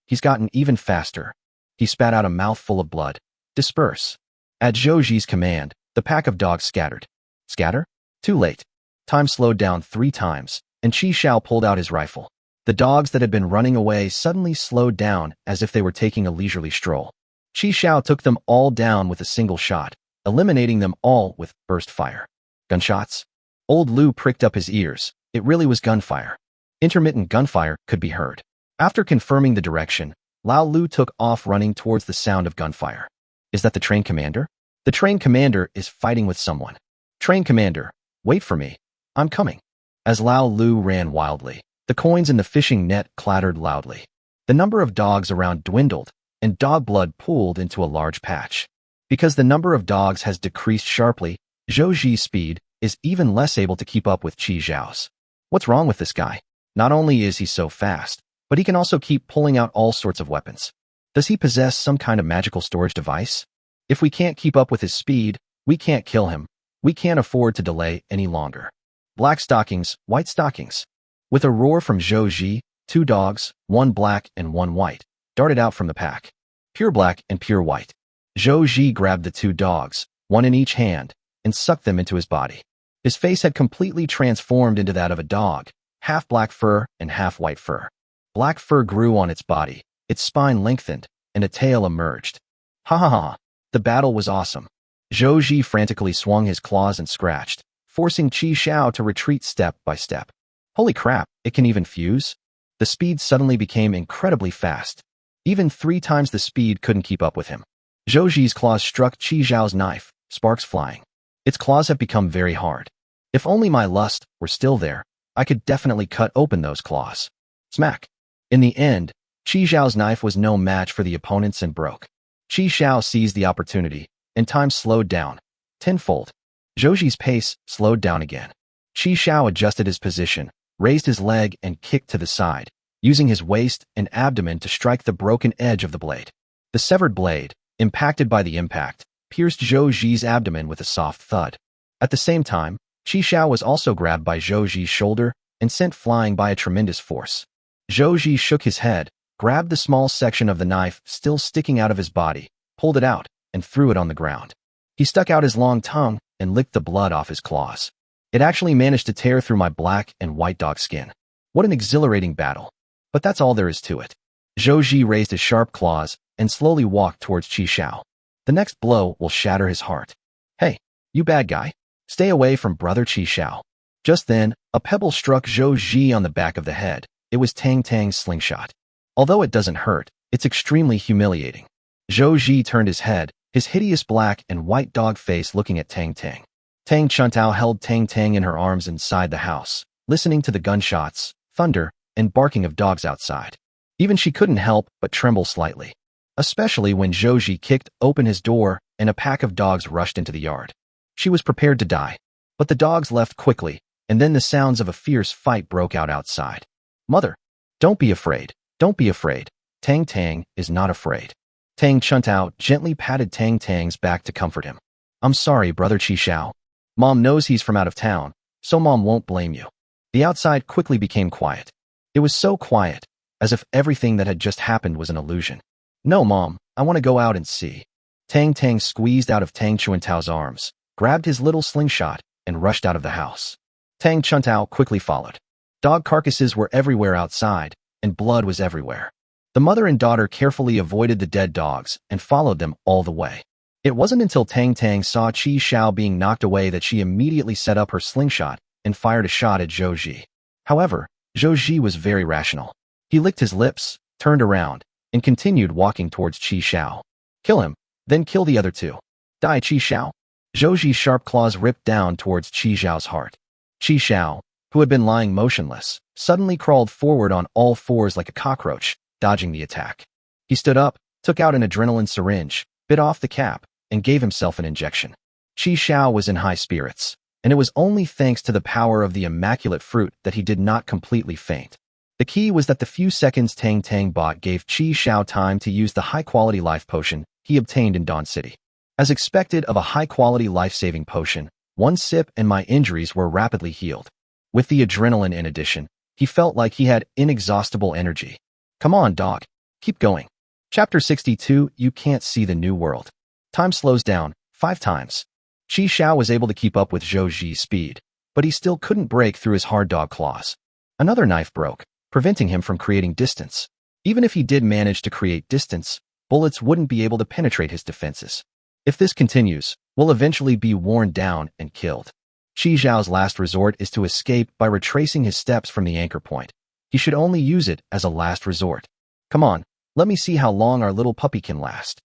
he's gotten even faster. He spat out a mouthful of blood. Disperse. At Zhou Zi's command, the pack of dogs scattered. Scatter? Too late. Time slowed down 3 times, and Qi Xiao pulled out his rifle. The dogs that had been running away suddenly slowed down as if they were taking a leisurely stroll. Qi Xiao took them all down with a single shot, eliminating them all with burst fire. Gunshots? Old Lu pricked up his ears. It really was gunfire. Intermittent gunfire could be heard. After confirming the direction, Lao Lu took off running towards the sound of gunfire. Is that the train commander? The train commander is fighting with someone. Train commander, wait for me. I'm coming. As Lao Lu ran wildly, the coins in the fishing net clattered loudly. The number of dogs around dwindled, and dog blood pooled into a large patch. Because the number of dogs has decreased sharply, Zhou Zi's speed is even less able to keep up with Qi Xiao's. What's wrong with this guy? Not only is he so fast, but he can also keep pulling out all sorts of weapons. Does he possess some kind of magical storage device? If we can't keep up with his speed, we can't kill him. We can't afford to delay any longer. Black stockings, white stockings. With a roar from Zhou Zi, 2 dogs, 1 black and 1 white, darted out from the pack. Pure black and pure white. Zhou Zi grabbed the 2 dogs, 1 in each hand, and sucked them into his body. His face had completely transformed into that of a dog, half black fur and half white fur. Black fur grew on its body, its spine lengthened, and a tail emerged. Ha ha ha! The battle was awesome. Zhou Zi frantically swung his claws and scratched, forcing Qi Xiao to retreat step by step. Holy crap, it can even fuse? The speed suddenly became incredibly fast. Even 3 times the speed couldn't keep up with him. Zhou Zi's claws struck Qi Xiao's knife, sparks flying. Its claws have become very hard. If only my lust were still there, I could definitely cut open those claws. Smack. In the end, Qi Xiao's knife was no match for the opponents and broke. Qi Xiao seized the opportunity, and time slowed down, tenfold. Zhou Zi's pace slowed down again. Qi Xiao adjusted his position, raised his leg and kicked to the side, using his waist and abdomen to strike the broken edge of the blade. The severed blade, impacted by the impact, pierced Zhou Zi's abdomen with a soft thud. At the same time, Qi Xiao was also grabbed by Zhou Zi's shoulder and sent flying by a tremendous force. Zhou Zi shook his head, grabbed the small section of the knife still sticking out of his body, pulled it out, and threw it on the ground. He stuck out his long tongue and licked the blood off his claws. It actually managed to tear through my black and white dog skin. What an exhilarating battle. But that's all there is to it. Zhou Zi raised his sharp claws and slowly walked towards Qi Xiao. The next blow will shatter his heart. Hey, you bad guy. Stay away from brother Qi Xiao. Just then, a pebble struck Zhou Zi on the back of the head. It was Tang Tang's slingshot. Although it doesn't hurt, it's extremely humiliating. Zhou Zi turned his head, his hideous black and white dog face looking at Tang Tang. Tang Chuntao held Tang Tang in her arms inside the house, listening to the gunshots, thunder, and barking of dogs outside. Even she couldn't help but tremble slightly, especially when Zhouji kicked open his door and a pack of dogs rushed into the yard. She was prepared to die, but the dogs left quickly, and then the sounds of a fierce fight broke out outside. "Mother, don't be afraid. Don't be afraid. Tang Tang is not afraid." Tang Chuntao gently patted Tang Tang's back to comfort him. "I'm sorry, brother Qi Xiao. Mom knows he's from out of town, so Mom won't blame you." The outside quickly became quiet. It was so quiet, as if everything that had just happened was an illusion. "No, Mom, I want to go out and see." Tang Tang squeezed out of Tang Chuntao's arms, grabbed his little slingshot, and rushed out of the house. Tang Chuntao quickly followed. Dog carcasses were everywhere outside, and blood was everywhere. The mother and daughter carefully avoided the dead dogs and followed them all the way. It wasn't until Tang Tang saw Qi Xiao being knocked away that she immediately set up her slingshot and fired a shot at Zhou Ji. However, Zhou Ji was very rational. He licked his lips, turned around, and continued walking towards Qi Xiao. "Kill him, then kill the other two. Die, Qi Xiao." Zhou Ji's sharp claws ripped down towards Qi Xiao's heart. Qi Xiao, who had been lying motionless, suddenly crawled forward on all fours like a cockroach, dodging the attack. He stood up, took out an adrenaline syringe, bit off the cap, and gave himself an injection. Qi Xiao was in high spirits, and it was only thanks to the power of the immaculate fruit that he did not completely faint. The key was that the few seconds Tang Tang bought gave Qi Xiao time to use the high-quality life potion he obtained in Dawn City. As expected of a high-quality life-saving potion, one sip and my injuries were rapidly healed. With the adrenaline in addition, he felt like he had inexhaustible energy. "Come on, dog. Keep going." Chapter 62, You Can't See the New World. Time slows down 5 times. Qi Xiao was able to keep up with Zhou Ji's speed, but he still couldn't break through his hard dog claws. Another knife broke, preventing him from creating distance. Even if he did manage to create distance, bullets wouldn't be able to penetrate his defenses. If this continues, we'll eventually be worn down and killed. Qi Xiao's last resort is to escape by retracing his steps from the anchor point. He should only use it as a last resort. "Come on, let me see how long our little puppy can last."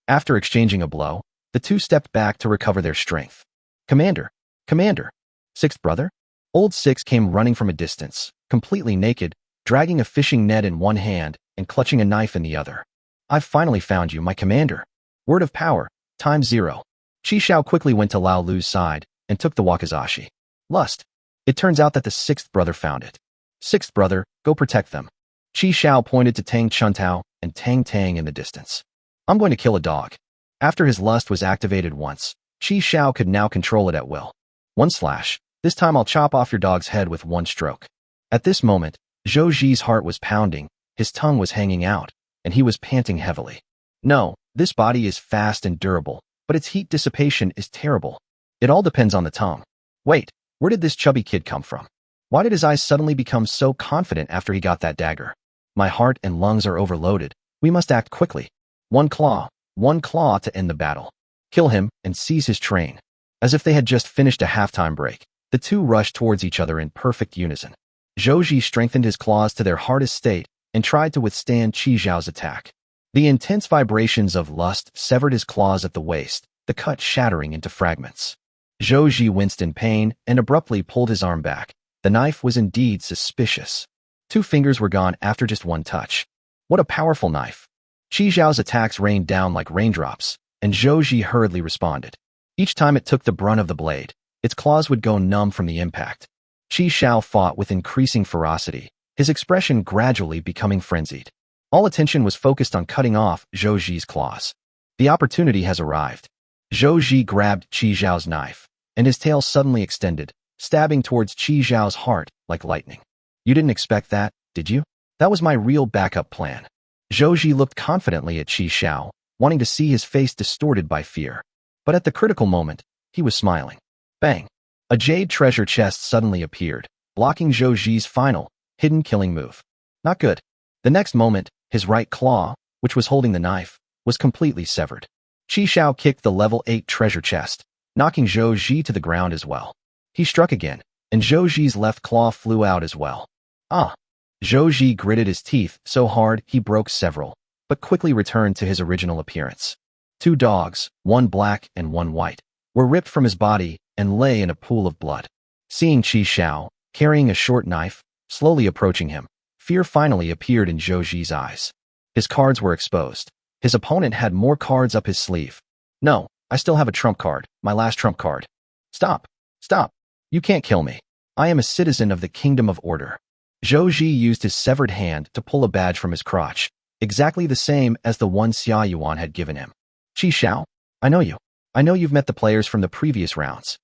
After exchanging a blow, the two stepped back to recover their strength. "Commander! Commander!" "Sixth brother?" Old Six came running from a distance, completely naked, dragging a fishing net in one hand and clutching a knife in the other. "I've finally found you, my commander. Word of power, time 0. Qi Xiao quickly went to Lao Lu's side and took the wakizashi. "Lust." It turns out that the sixth brother found it. "Sixth brother, go protect them." Qi Xiao pointed to Tang Chuntao and Tang Tang in the distance. "I'm going to kill a dog." After his lust was activated once, Qi Xiao could now control it at will. "One slash. This time I'll chop off your dog's head with one stroke." At this moment, Zhou Ji's heart was pounding, his tongue was hanging out, and he was panting heavily. "No, this body is fast and durable, but its heat dissipation is terrible. It all depends on the tongue. Wait, where did this chubby kid come from? Why did his eyes suddenly become so confident after he got that dagger? My heart and lungs are overloaded. We must act quickly. One claw to end the battle. Kill him and seize his train." As if they had just finished a halftime break, the two rushed towards each other in perfect unison. Zhou Ji strengthened his claws to their hardest state and tried to withstand Qi Xiao's attack. The intense vibrations of lust severed his claws at the waist, the cut shattering into fragments. Zhou Ji winced in pain and abruptly pulled his arm back. The knife was indeed suspicious. 2 fingers were gone after just one touch. What a powerful knife. Qi Xiao's attacks rained down like raindrops, and Zhou Ji hurriedly responded. Each time it took the brunt of the blade, its claws would go numb from the impact. Qi Xiao fought with increasing ferocity, his expression gradually becoming frenzied. All attention was focused on cutting off Zhou Ji's claws. The opportunity has arrived. Zhou Ji grabbed Qi Xiao's knife, and his tail suddenly extended, stabbing towards Qi Xiao's heart like lightning. "You didn't expect that, did you? That was my real backup plan." Zhou Ji looked confidently at Qi Xiao, wanting to see his face distorted by fear. But at the critical moment, he was smiling. Bang! A jade treasure chest suddenly appeared, blocking Zhou Ji's final, hidden killing move. Not good. The next moment, his right claw, which was holding the knife, was completely severed. Qi Xiao kicked the level 8 treasure chest, knocking Zhou Ji to the ground as well. He struck again, and Zhou Ji's left claw flew out as well. Ah! Zhou Ji gritted his teeth so hard he broke several, but quickly returned to his original appearance. 2 dogs, one black and one white, were ripped from his body and lay in a pool of blood. Seeing Qi Xiao, carrying a short knife, slowly approaching him, Fear finally appeared in Zhou Ji's eyes. His cards were exposed. His opponent had more cards up his sleeve. No, I still have a trump card, my last trump card. Stop. Stop. You can't kill me. I am a citizen of the Kingdom of Order. Zhou Ji used his severed hand to pull a badge from his crotch, exactly the same as the one Xia Yuan had given him. Qi Xiao, I know you. I know you've met the players from the previous rounds.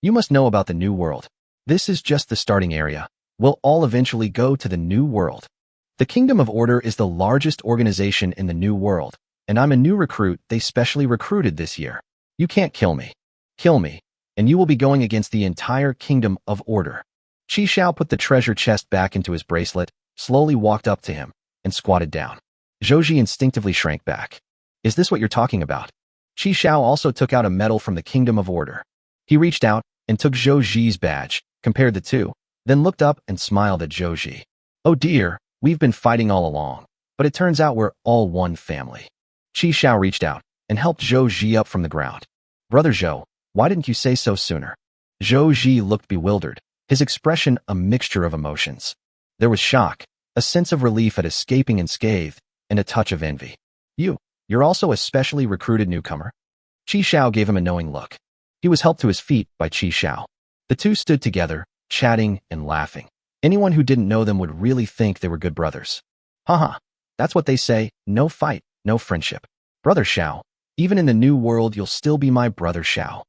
You must know about the new world. This is just the starting area. We'll all eventually go to the new world. The Kingdom of Order is the largest organization in the new world, and I'm a new recruit they specially recruited this year. You can't kill me. Kill me, and you will be going against the entire Kingdom of Order. Qi Xiao put the treasure chest back into his bracelet, slowly walked up to him, and squatted down. Zhou Ji instinctively shrank back. Is this what you're talking about? Qi Xiao also took out a medal from the Kingdom of Order. He reached out and took Zhou Ji's badge, compared the two, then looked up and smiled at Zhou Ji. Oh dear, we've been fighting all along, but it turns out we're all one family. Qi Xiao reached out and helped Zhou Ji up from the ground. Brother Zhou, why didn't you say so sooner? Zhou Ji looked bewildered, his expression a mixture of emotions. There was shock, a sense of relief at escaping unscathed, and a touch of envy. You're also a specially recruited newcomer? Qi Xiao gave him a knowing look. He was helped to his feet by Qi Xiao. The two stood together, chatting and laughing. Anyone who didn't know them would really think they were good brothers. Haha, that's what they say, no fight, no friendship. Brother Xiao, even in the new world you'll still be my brother Xiao.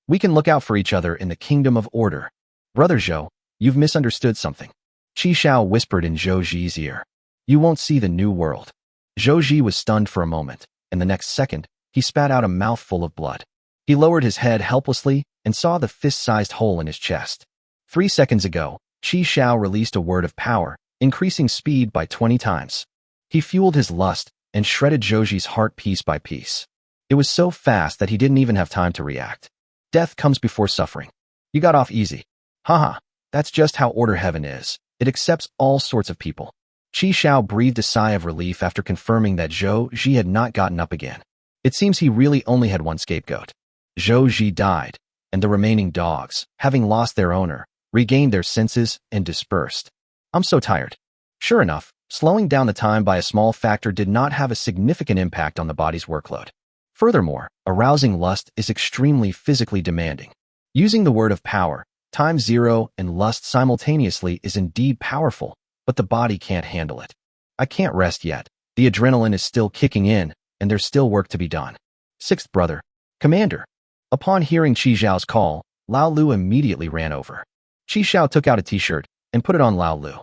We can look out for each other in the Kingdom of Order. Brother Zhou, you've misunderstood something. Qi Xiao whispered in Zhou Ji's ear. You won't see the new world. Zhou Ji was stunned for a moment, and the next second, he spat out a mouthful of blood. He lowered his head helplessly and saw the fist-sized hole in his chest. 3 seconds ago, Qi Xiao released a word of power, increasing speed by 20 times. He fueled his lust and shredded Zhou Ji's heart piece by piece. It was so fast that he didn't even have time to react. Death comes before suffering. You got off easy. Haha, that's just how Order Heaven is. It accepts all sorts of people. Qi Xiao breathed a sigh of relief after confirming that Zhou Ji had not gotten up again. It seems he really only had one scapegoat. Zhou Ji died, and the remaining dogs, having lost their owner, regained their senses and dispersed. I'm so tired. Sure enough, slowing down the time by a small factor did not have a significant impact on the body's workload. Furthermore, arousing lust is extremely physically demanding. Using the word of power, time zero and lust simultaneously is indeed powerful, but the body can't handle it. I can't rest yet. The adrenaline is still kicking in, and there's still work to be done. Sixth brother. Commander. Upon hearing Qi Xiao's call, Lao Lu immediately ran over. Qi Xiao took out a t-shirt and put it on Lao Lu.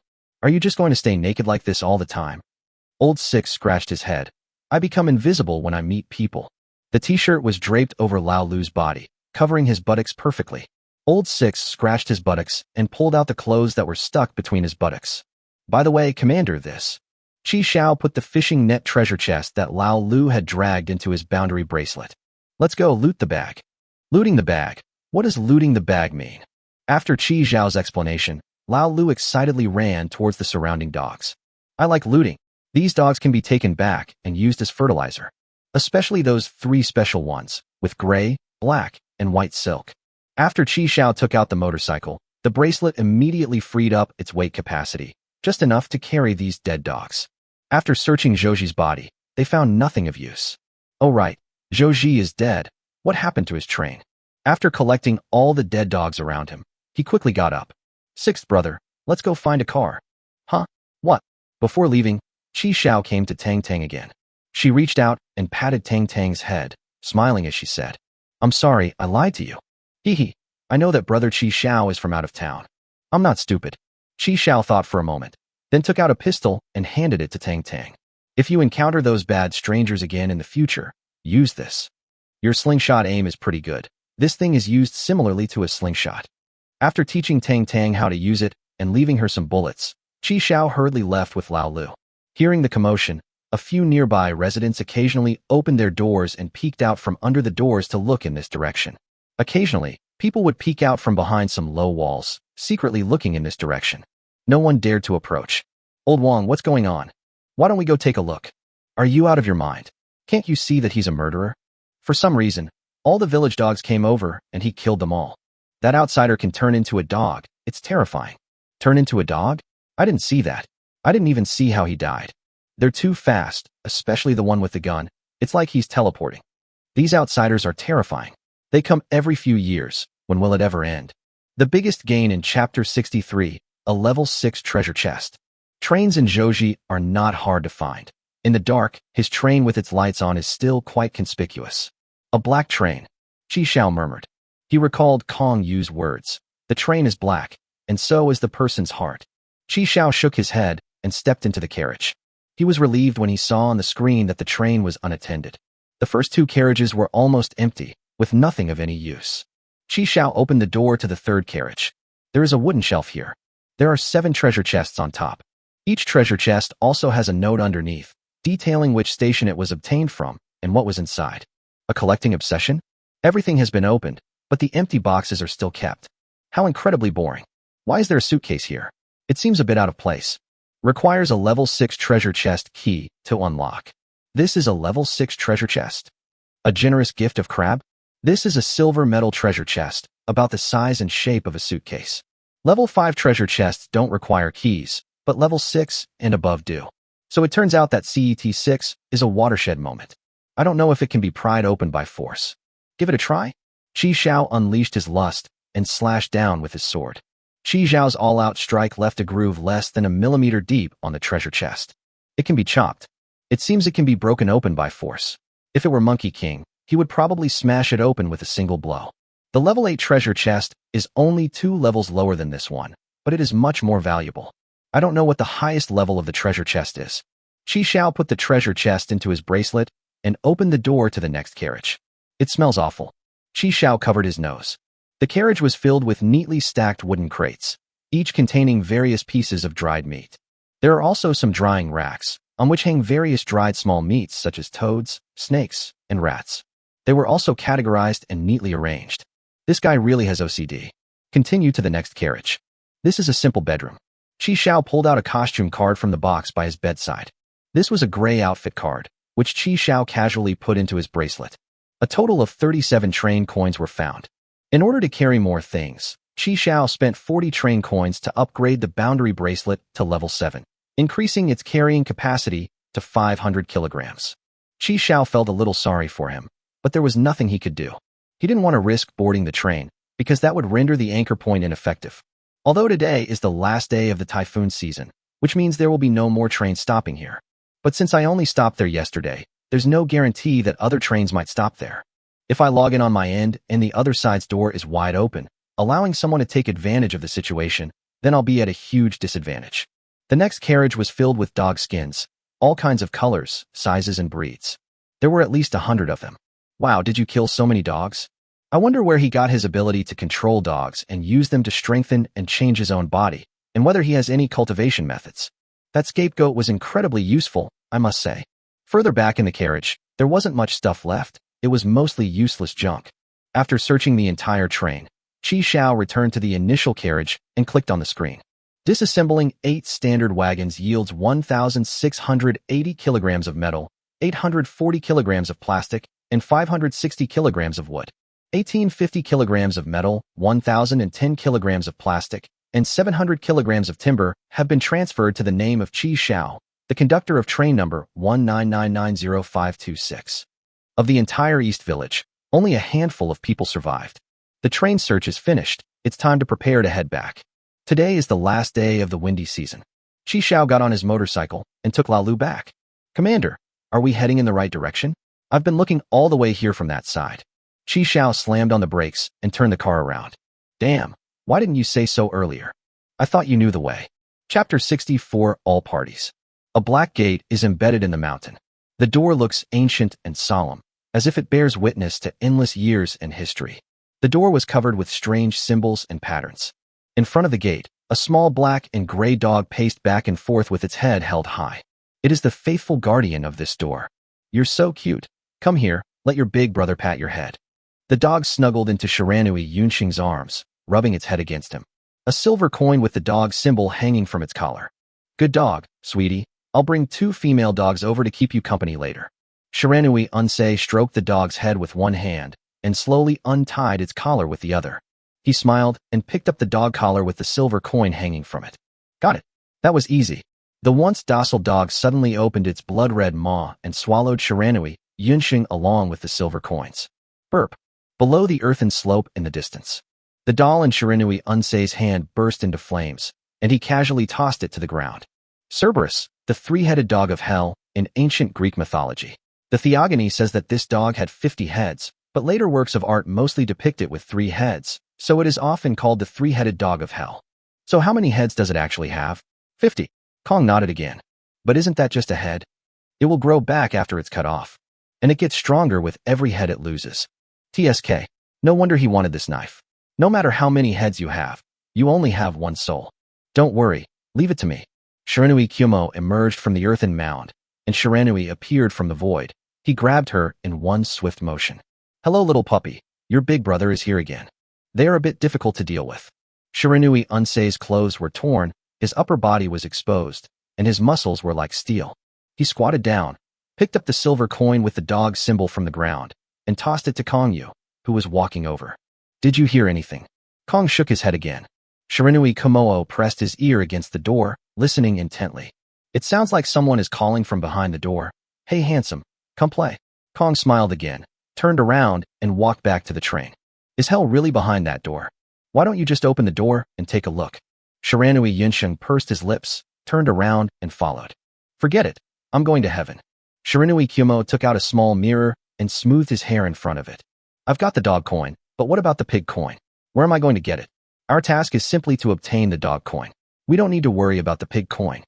Are you just going to stay naked like this all the time? Old Six scratched his head. I become invisible when I meet people. The t-shirt was draped over Lao Lu's body, covering his buttocks perfectly. Old Six scratched his buttocks and pulled out the clothes that were stuck between his buttocks. By the way, Commander, this. Qi Xiao put the fishing net treasure chest that Lao Lu had dragged into his boundary bracelet. Let's go loot the bag. Looting the bag. What does looting the bag mean? After Qi Xiao's explanation, Lao Lu excitedly ran towards the surrounding dogs. I like looting. These dogs can be taken back and used as fertilizer. Especially those 3 special ones, with gray, black, and white silk. After Qi Xiao took out the motorcycle, the bracelet immediately freed up its weight capacity, just enough to carry these dead dogs. After searching Zhou Ji's body, they found nothing of use. Oh right, Zhou Ji is dead. What happened to his train? After collecting all the dead dogs around him, he quickly got up. Sixth brother, let's go find a car. Huh? What? Before leaving, Qi Xiao came to Tang Tang again. She reached out and patted Tang Tang's head, smiling as she said, I'm sorry, I lied to you. Hee hee, I know that brother Qi Xiao is from out of town. I'm not stupid. Qi Xiao thought for a moment, then took out a pistol and handed it to Tang Tang. If you encounter those bad strangers again in the future, use this. Your slingshot aim is pretty good. This thing is used similarly to a slingshot. After teaching Tang Tang how to use it and leaving her some bullets, Qi Xiao hurriedly left with Lao Lu. Hearing the commotion, a few nearby residents occasionally opened their doors and peeked out from under the doors to look in this direction. Occasionally, people would peek out from behind some low walls, secretly looking in this direction. No one dared to approach. Old Wang, what's going on? Why don't we go take a look? Are you out of your mind? Can't you see that he's a murderer? For some reason, all the village dogs came over and he killed them all. That outsider can turn into a dog. It's terrifying. Turn into a dog? I didn't see that. I didn't even see how he died. They're too fast, especially the one with the gun. It's like he's teleporting. These outsiders are terrifying. They come every few years. When will it ever end? The biggest gain in Chapter 63, a level 6 treasure chest. Trains in Joji are not hard to find. In the dark, his train with its lights on is still quite conspicuous. A black train. Chi Xiao murmured. He recalled Kong Yu's words. The train is black, and so is the person's heart. Chi Xiao shook his head and stepped into the carriage. He was relieved when he saw on the screen that the train was unattended. The first two carriages were almost empty, with nothing of any use. Chi Xiao opened the door to the third carriage. There is a wooden shelf here. There are 7 treasure chests on top. Each treasure chest also has a note underneath, detailing which station it was obtained from and what was inside. A collecting obsession? Everything has been opened, but the empty boxes are still kept. How incredibly boring. Why is there a suitcase here? It seems a bit out of place. Requires a level 6 treasure chest key to unlock. This is a level 6 treasure chest. A generous gift of crab? This is a silver metal treasure chest, about the size and shape of a suitcase. Level 5 treasure chests don't require keys, but level 6 and above do. So it turns out that CET6 is a watershed moment. I don't know if it can be pried open by force. Give it a try? Chi Xiao unleashed his lust and slashed down with his sword. Chi Xiao's all-out strike left a groove less than a millimeter deep on the treasure chest. It can be chopped. It seems it can be broken open by force. If it were Monkey King, he would probably smash it open with a single blow. The level 8 treasure chest is only 2 levels lower than this one, but it is much more valuable. I don't know what the highest level of the treasure chest is. Chi Xiao put the treasure chest into his bracelet and opened the door to the next carriage. It smells awful. Chi Xiao covered his nose. The carriage was filled with neatly stacked wooden crates, each containing various pieces of dried meat. There are also some drying racks, on which hang various dried small meats such as toads, snakes, and rats. They were also categorized and neatly arranged. This guy really has OCD. Continue to the next carriage. This is a simple bedroom. Chi Xiao pulled out a costume card from the box by his bedside. This was a gray outfit card, which Chi Xiao casually put into his bracelet. A total of 37 train coins were found. In order to carry more things, Chi Xiao spent 40 train coins to upgrade the boundary bracelet to level 7, increasing its carrying capacity to 500 kilograms. Chi Xiao felt a little sorry for him, but there was nothing he could do. He didn't want to risk boarding the train, because that would render the anchor point ineffective. Although today is the last day of the typhoon season, which means there will be no more trains stopping here. But since I only stopped there yesterday, there's no guarantee that other trains might stop there. If I log in on my end and the other side's door is wide open, allowing someone to take advantage of the situation, then I'll be at a huge disadvantage. The next carriage was filled with dog skins, all kinds of colors, sizes, and breeds. There were at least 100 of them. Wow, did you kill so many dogs? I wonder where he got his ability to control dogs and use them to strengthen and change his own body, and whether he has any cultivation methods. That scapegoat was incredibly useful, I must say. Further back in the carriage, there wasn't much stuff left. It was mostly useless junk. After searching the entire train, Chi Xiao returned to the initial carriage and clicked on the screen. Disassembling 8 standard wagons yields 1,680 kilograms of metal, 840 kilograms of plastic, and 560 kilograms of wood. 1,850 kilograms of metal, 1,010 kilograms of plastic, and 700 kilograms of timber have been transferred to the name of Chi Xiao, the conductor of train number 199905526. Of the entire East Village, only a handful of people survived. The train search is finished. It's time to prepare to head back. Today is the last day of the windy season. Chi Xiao got on his motorcycle and took Lalu back. Commander, are we heading in the right direction? I've been looking all the way here from that side. Chi Xiao slammed on the brakes and turned the car around. Damn, why didn't you say so earlier? I thought you knew the way. Chapter 64, All Parties. A black gate is embedded in the mountain. The door looks ancient and solemn, as if it bears witness to endless years and history. The door was covered with strange symbols and patterns. In front of the gate, a small black and gray dog paced back and forth with its head held high. It is the faithful guardian of this door. You're so cute. Come here, let your big brother pat your head. The dog snuggled into Shiranui Yunxing's arms, rubbing its head against him. A silver coin with the dog symbol hanging from its collar. Good dog, sweetie. I'll bring 2 female dogs over to keep you company later. Shiranui Unsei stroked the dog's head with one hand and slowly untied its collar with the other. He smiled and picked up the dog collar with the silver coin hanging from it. Got it. That was easy. The once docile dog suddenly opened its blood-red maw and swallowed Shiranui, Yunxing along with the silver coins. Burp. Below the earthen slope in the distance. The doll in Shiranui Unsei's hand burst into flames, and he casually tossed it to the ground. Cerberus, the three-headed dog of hell, in ancient Greek mythology. The Theogony says that this dog had 50 heads, but later works of art mostly depict it with 3 heads, so it is often called the three-headed dog of hell. So how many heads does it actually have? 50. Kong nodded again. But isn't that just a head? It will grow back after it's cut off. And it gets stronger with every head it loses. TSK. No wonder he wanted this knife. No matter how many heads you have, you only have one soul. Don't worry, leave it to me. Shiranui Kyumo emerged from the earthen mound, and Shiranui appeared from the void. He grabbed her in one swift motion. Hello, little puppy. Your big brother is here again. They are a bit difficult to deal with. Shiranui Unsei's clothes were torn, his upper body was exposed, and his muscles were like steel. He squatted down, picked up the silver coin with the dog symbol from the ground, and tossed it to Kongyu, who was walking over. Did you hear anything? Kong shook his head again. Shiranui Komoo pressed his ear against the door, listening intently. It sounds like someone is calling from behind the door. Hey, handsome, come play. Kong smiled again, turned around, and walked back to the train. Is hell really behind that door? Why don't you just open the door and take a look? Shiranui Yunsheng pursed his lips, turned around, and followed. Forget it. I'm going to heaven. Shiranui Kyumo took out a small mirror and smoothed his hair in front of it. I've got the dog coin, but what about the pig coin? Where am I going to get it? Our task is simply to obtain the dog coin. We don't need to worry about the pig coin.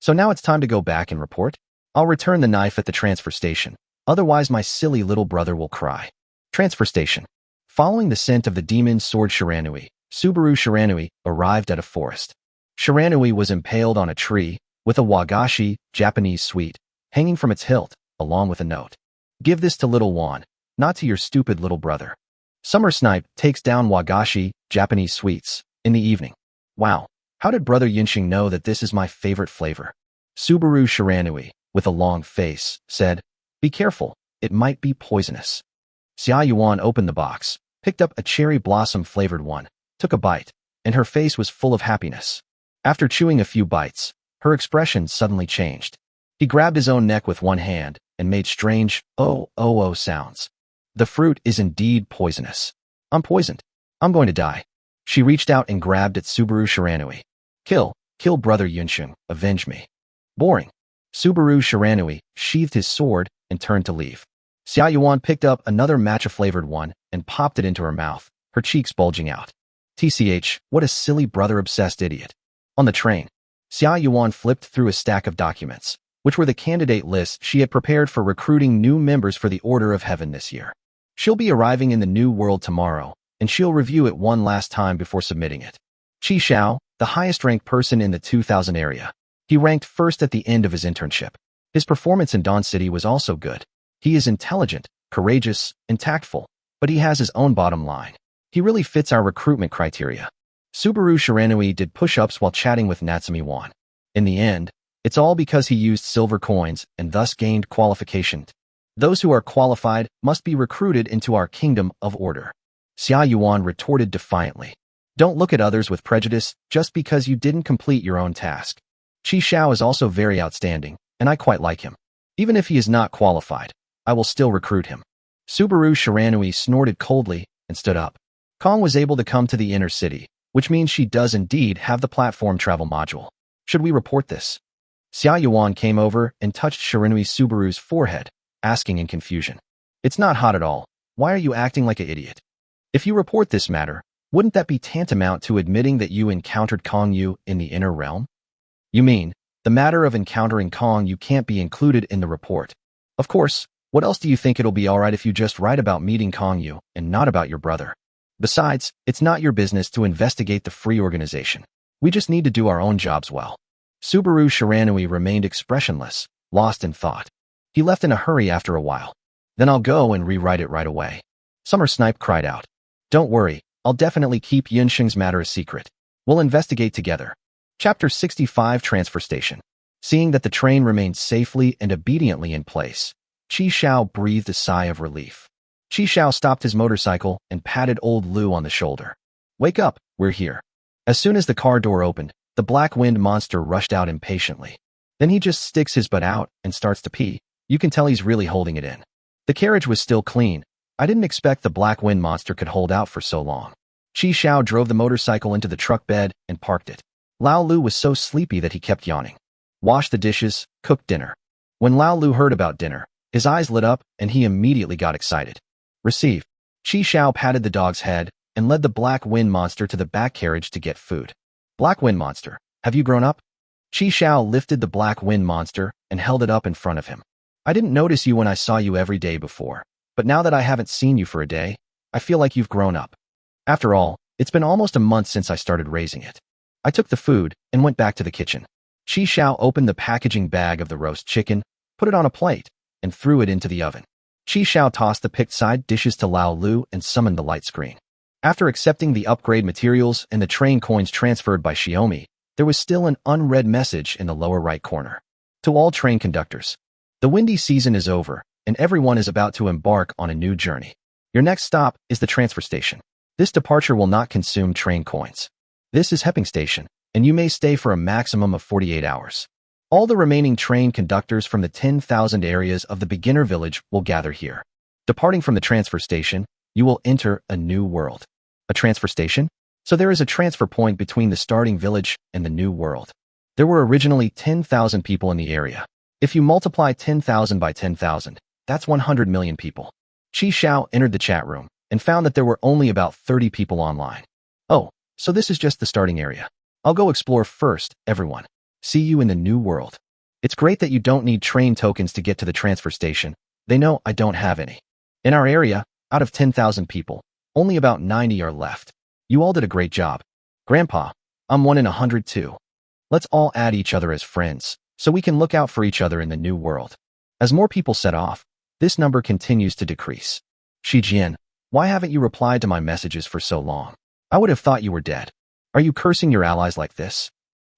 So now it's time to go back and report. I'll return the knife at the transfer station. Otherwise my silly little brother will cry. Transfer station. Following the scent of the demon sword Shiranui, Subaru Shiranui arrived at a forest. Shiranui was impaled on a tree, with a wagashi, Japanese sweet, hanging from its hilt, along with a note. Give this to little Juan, not to your stupid little brother. Summer Snipe takes down wagashi, Japanese sweets, in the evening. Wow, how did brother Yunxing know that this is my favorite flavor? Subaru Shiranui, with a long face, said, Be careful, it might be poisonous. Xia Yuan opened the box, picked up a cherry blossom flavored one, took a bite, and her face was full of happiness. After chewing a few bites, her expression suddenly changed. He grabbed his own neck with one hand and made strange oh sounds. The fruit is indeed poisonous. I'm poisoned. I'm going to die. She reached out and grabbed at Subaru Shiranui. Kill brother Yunxing, avenge me. Boring. Subaru Shiranui sheathed his sword and turned to leave. Xia Yuan picked up another matcha-flavored one and popped it into her mouth, her cheeks bulging out. TCH, what a silly brother-obsessed idiot. On the train, Xia Yuan flipped through a stack of documents, which were the candidate lists she had prepared for recruiting new members for the Order of Heaven this year. She'll be arriving in the new world tomorrow, and she'll review it one last time before submitting it. Qi Xiao, the highest-ranked person in the 2000 area. He ranked first at the end of his internship. His performance in Dawn City was also good. He is intelligent, courageous, and tactful, but he has his own bottom line. He really fits our recruitment criteria. Subaru Shiranui did push-ups while chatting with Natsumi Wan. In the end, it's all because he used silver coins and thus gained qualification. Those who are qualified must be recruited into our kingdom of order. Xia Yuan retorted defiantly. Don't look at others with prejudice just because you didn't complete your own task. Qi Xiao is also very outstanding, and I quite like him. Even if he is not qualified, I will still recruit him. Subaru Shiranui snorted coldly and stood up. Kong was able to come to the inner city, which means she does indeed have the platform travel module. Should we report this? Xia Yuan came over and touched Shiranui Subaru's forehead, asking in confusion. It's not hot at all. Why are you acting like an idiot? If you report this matter, wouldn't that be tantamount to admitting that you encountered Kong Yu in the inner realm? You mean, the matter of encountering Kong Yu can't be included in the report. Of course, what else do you think it'll be alright if you just write about meeting Kong Yu and not about your brother? Besides, it's not your business to investigate the free organization. We just need to do our own jobs well. Subaru Shiranui remained expressionless, lost in thought. He left in a hurry after a while. Then I'll go and rewrite it right away. Summer Snipe cried out. Don't worry, I'll definitely keep Yunxing's matter a secret. We'll investigate together. Chapter 65 Transfer Station. Seeing that the train remained safely and obediently in place, Qi Xiao breathed a sigh of relief. Qi Xiao stopped his motorcycle and patted old Lu on the shoulder. Wake up, we're here. As soon as the car door opened, the black wind monster rushed out impatiently. Then he just sticks his butt out and starts to pee. You can tell he's really holding it in. The carriage was still clean. I didn't expect the black wind monster could hold out for so long. Qi Xiao drove the motorcycle into the truck bed and parked it. Lao Lu was so sleepy that he kept yawning. Washed the dishes, cooked dinner. When Lao Lu heard about dinner, his eyes lit up and he immediately got excited. Receive. Qi Xiao patted the dog's head and led the black wind monster to the back carriage to get food. Black wind monster, have you grown up? Qi Xiao lifted the black wind monster and held it up in front of him. I didn't notice you when I saw you every day before, but now that I haven't seen you for a day, I feel like you've grown up. After all, it's been almost a month since I started raising it. I took the food and went back to the kitchen. Qi Xiao opened the packaging bag of the roast chicken, put it on a plate, and threw it into the oven. Qi Xiao tossed the picked side dishes to Lao Lu and summoned the light screen. After accepting the upgrade materials and the train coins transferred by Xiaomi, there was still an unread message in the lower right corner. To all train conductors, the windy season is over, and everyone is about to embark on a new journey. Your next stop is the transfer station. This departure will not consume train coins. This is Hepping Station, and you may stay for a maximum of 48 hours. All the remaining train conductors from the 10,000 areas of the beginner village will gather here. Departing from the transfer station, you will enter a new world. A transfer station? So there is a transfer point between the starting village and the new world. There were originally 10,000 people in the area. If you multiply 10,000 by 10,000, that's 100 million people. Qi Xiao entered the chat room and found that there were only about 30 people online. Oh, so this is just the starting area. I'll go explore first, everyone. See you in the new world. It's great that you don't need train tokens to get to the transfer station. They know I don't have any. In our area, out of 10,000 people, only about 90 are left. You all did a great job. Grandpa, I'm 1 in 100 too. Let's all add each other as friends, so we can look out for each other in the new world. As more people set off, this number continues to decrease. Shi Jian, why haven't you replied to my messages for so long? I would have thought you were dead. Are you cursing your allies like this?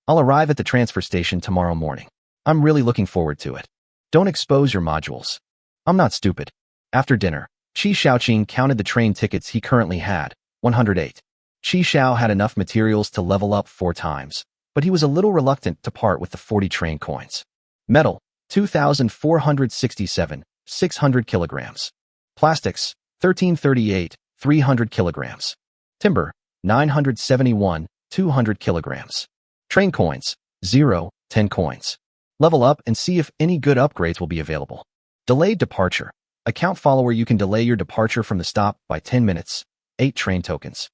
I'll arrive at the transfer station tomorrow morning. I'm really looking forward to it. Don't expose your modules. I'm not stupid. After dinner, Qi Xiaoqing counted the train tickets he currently had, 108. Qi Xiao had enough materials to level up 4 times, but he was a little reluctant to part with the 40 train coins. Metal, 2,467, 600 kilograms. Plastics, 1338, 300 kilograms. Timber, 971, 200 kilograms. Train coins, 0, 10 coins. Level up and see if any good upgrades will be available. Delayed departure. Account follower, you can delay your departure from the stop by 10 minutes, 8 train tokens.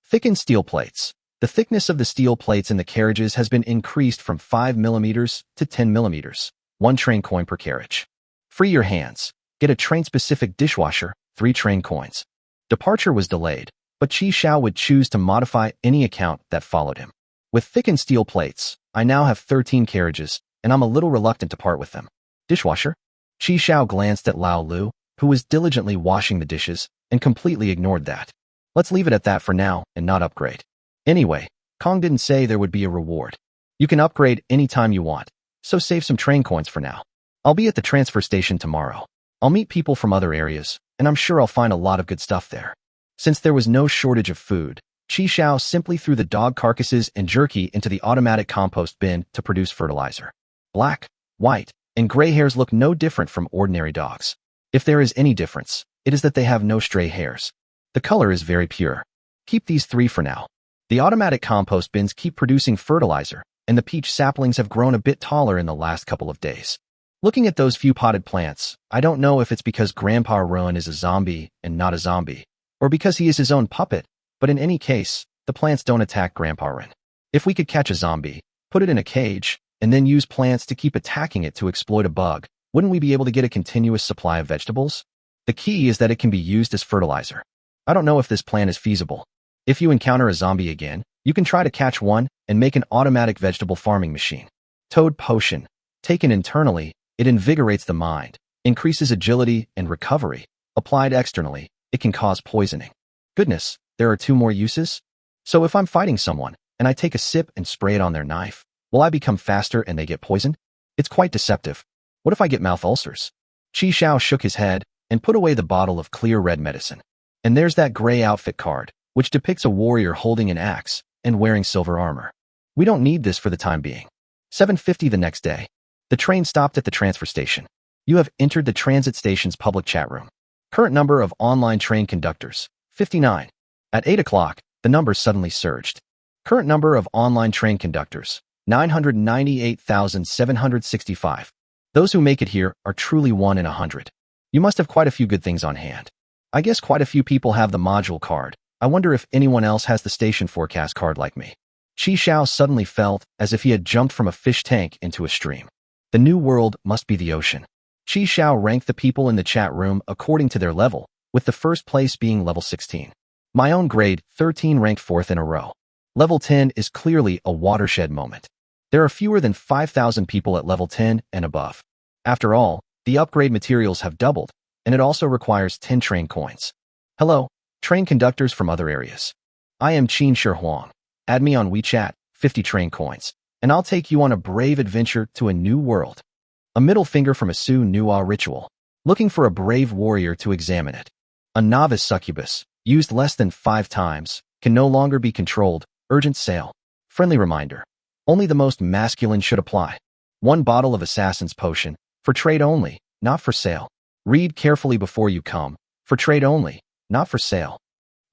Thickened steel plates. The thickness of the steel plates in the carriages has been increased from 5 millimeters to 10 millimeters, 1 train coin per carriage. Free your hands. Get a train-specific dishwasher, 3 train coins. Departure was delayed, but Qi Xiao would choose to modify any account that followed him. With thickened steel plates, I now have 13 carriages, and I'm a little reluctant to part with them. Dishwasher? Qi Xiao glanced at Lao Lu, who was diligently washing the dishes, and completely ignored that. Let's leave it at that for now and not upgrade. Anyway, Kong didn't say there would be a reward. You can upgrade anytime you want, so save some train coins for now. I'll be at the transfer station tomorrow. I'll meet people from other areas, and I'm sure I'll find a lot of good stuff there. Since there was no shortage of food, Qi Xiao simply threw the dog carcasses and jerky into the automatic compost bin to produce fertilizer. Black, white, and gray hairs look no different from ordinary dogs. If there is any difference, it is that they have no stray hairs. The color is very pure. Keep these 3 for now. The automatic compost bins keep producing fertilizer, and the peach saplings have grown a bit taller in the last couple of days. Looking at those few potted plants, I don't know if it's because Grandpa Rowan is a zombie and not a zombie, or because he is his own puppet, but in any case, the plants don't attack Grandpa Rowan. If we could catch a zombie, put it in a cage, and then use plants to keep attacking it to exploit a bug, wouldn't we be able to get a continuous supply of vegetables? The key is that it can be used as fertilizer. I don't know if this plan is feasible. If you encounter a zombie again, you can try to catch one and make an automatic vegetable farming machine. Toad Potion. Taken internally, it invigorates the mind, increases agility and recovery. Applied externally, it can cause poisoning. Goodness, there are 2 more uses? So if I'm fighting someone, and I take a sip and spray it on their knife, will I become faster and they get poisoned? It's quite deceptive. What if I get mouth ulcers? Qi Xiao shook his head and put away the bottle of clear red medicine. And there's that gray outfit card, which depicts a warrior holding an axe and wearing silver armor. We don't need this for the time being. 7:50 the next day. The train stopped at the transfer station. You have entered the transit station's public chat room. Current number of online train conductors, 59. At 8 o'clock, the number suddenly surged. Current number of online train conductors, 998,765. Those who make it here are truly 1 in 100. You must have quite a few good things on hand. I guess quite a few people have the module card. I wonder if anyone else has the station forecast card like me. Qi Xiao suddenly felt as if he had jumped from a fish tank into a stream. The new world must be the ocean. Qi Xiao ranked the people in the chat room according to their level, with the first place being level 16. My own grade, 13, ranked 4th in a row. Level 10 is clearly a watershed moment. There are fewer than 5,000 people at level 10 and above. After all, the upgrade materials have doubled, and it also requires 10 train coins. Hello, train conductors from other areas. I am Qin Shi Huang. Add me on WeChat, 50 train coins, and I'll take you on a brave adventure to a new world. A middle finger from a Su Nua ritual, looking for a brave warrior to examine it. A novice succubus, used less than 5 times, can no longer be controlled. Urgent sale. Friendly reminder. Only the most masculine should apply. 1 bottle of Assassin's Potion, for trade only, not for sale. Read carefully before you come, for trade only, not for sale.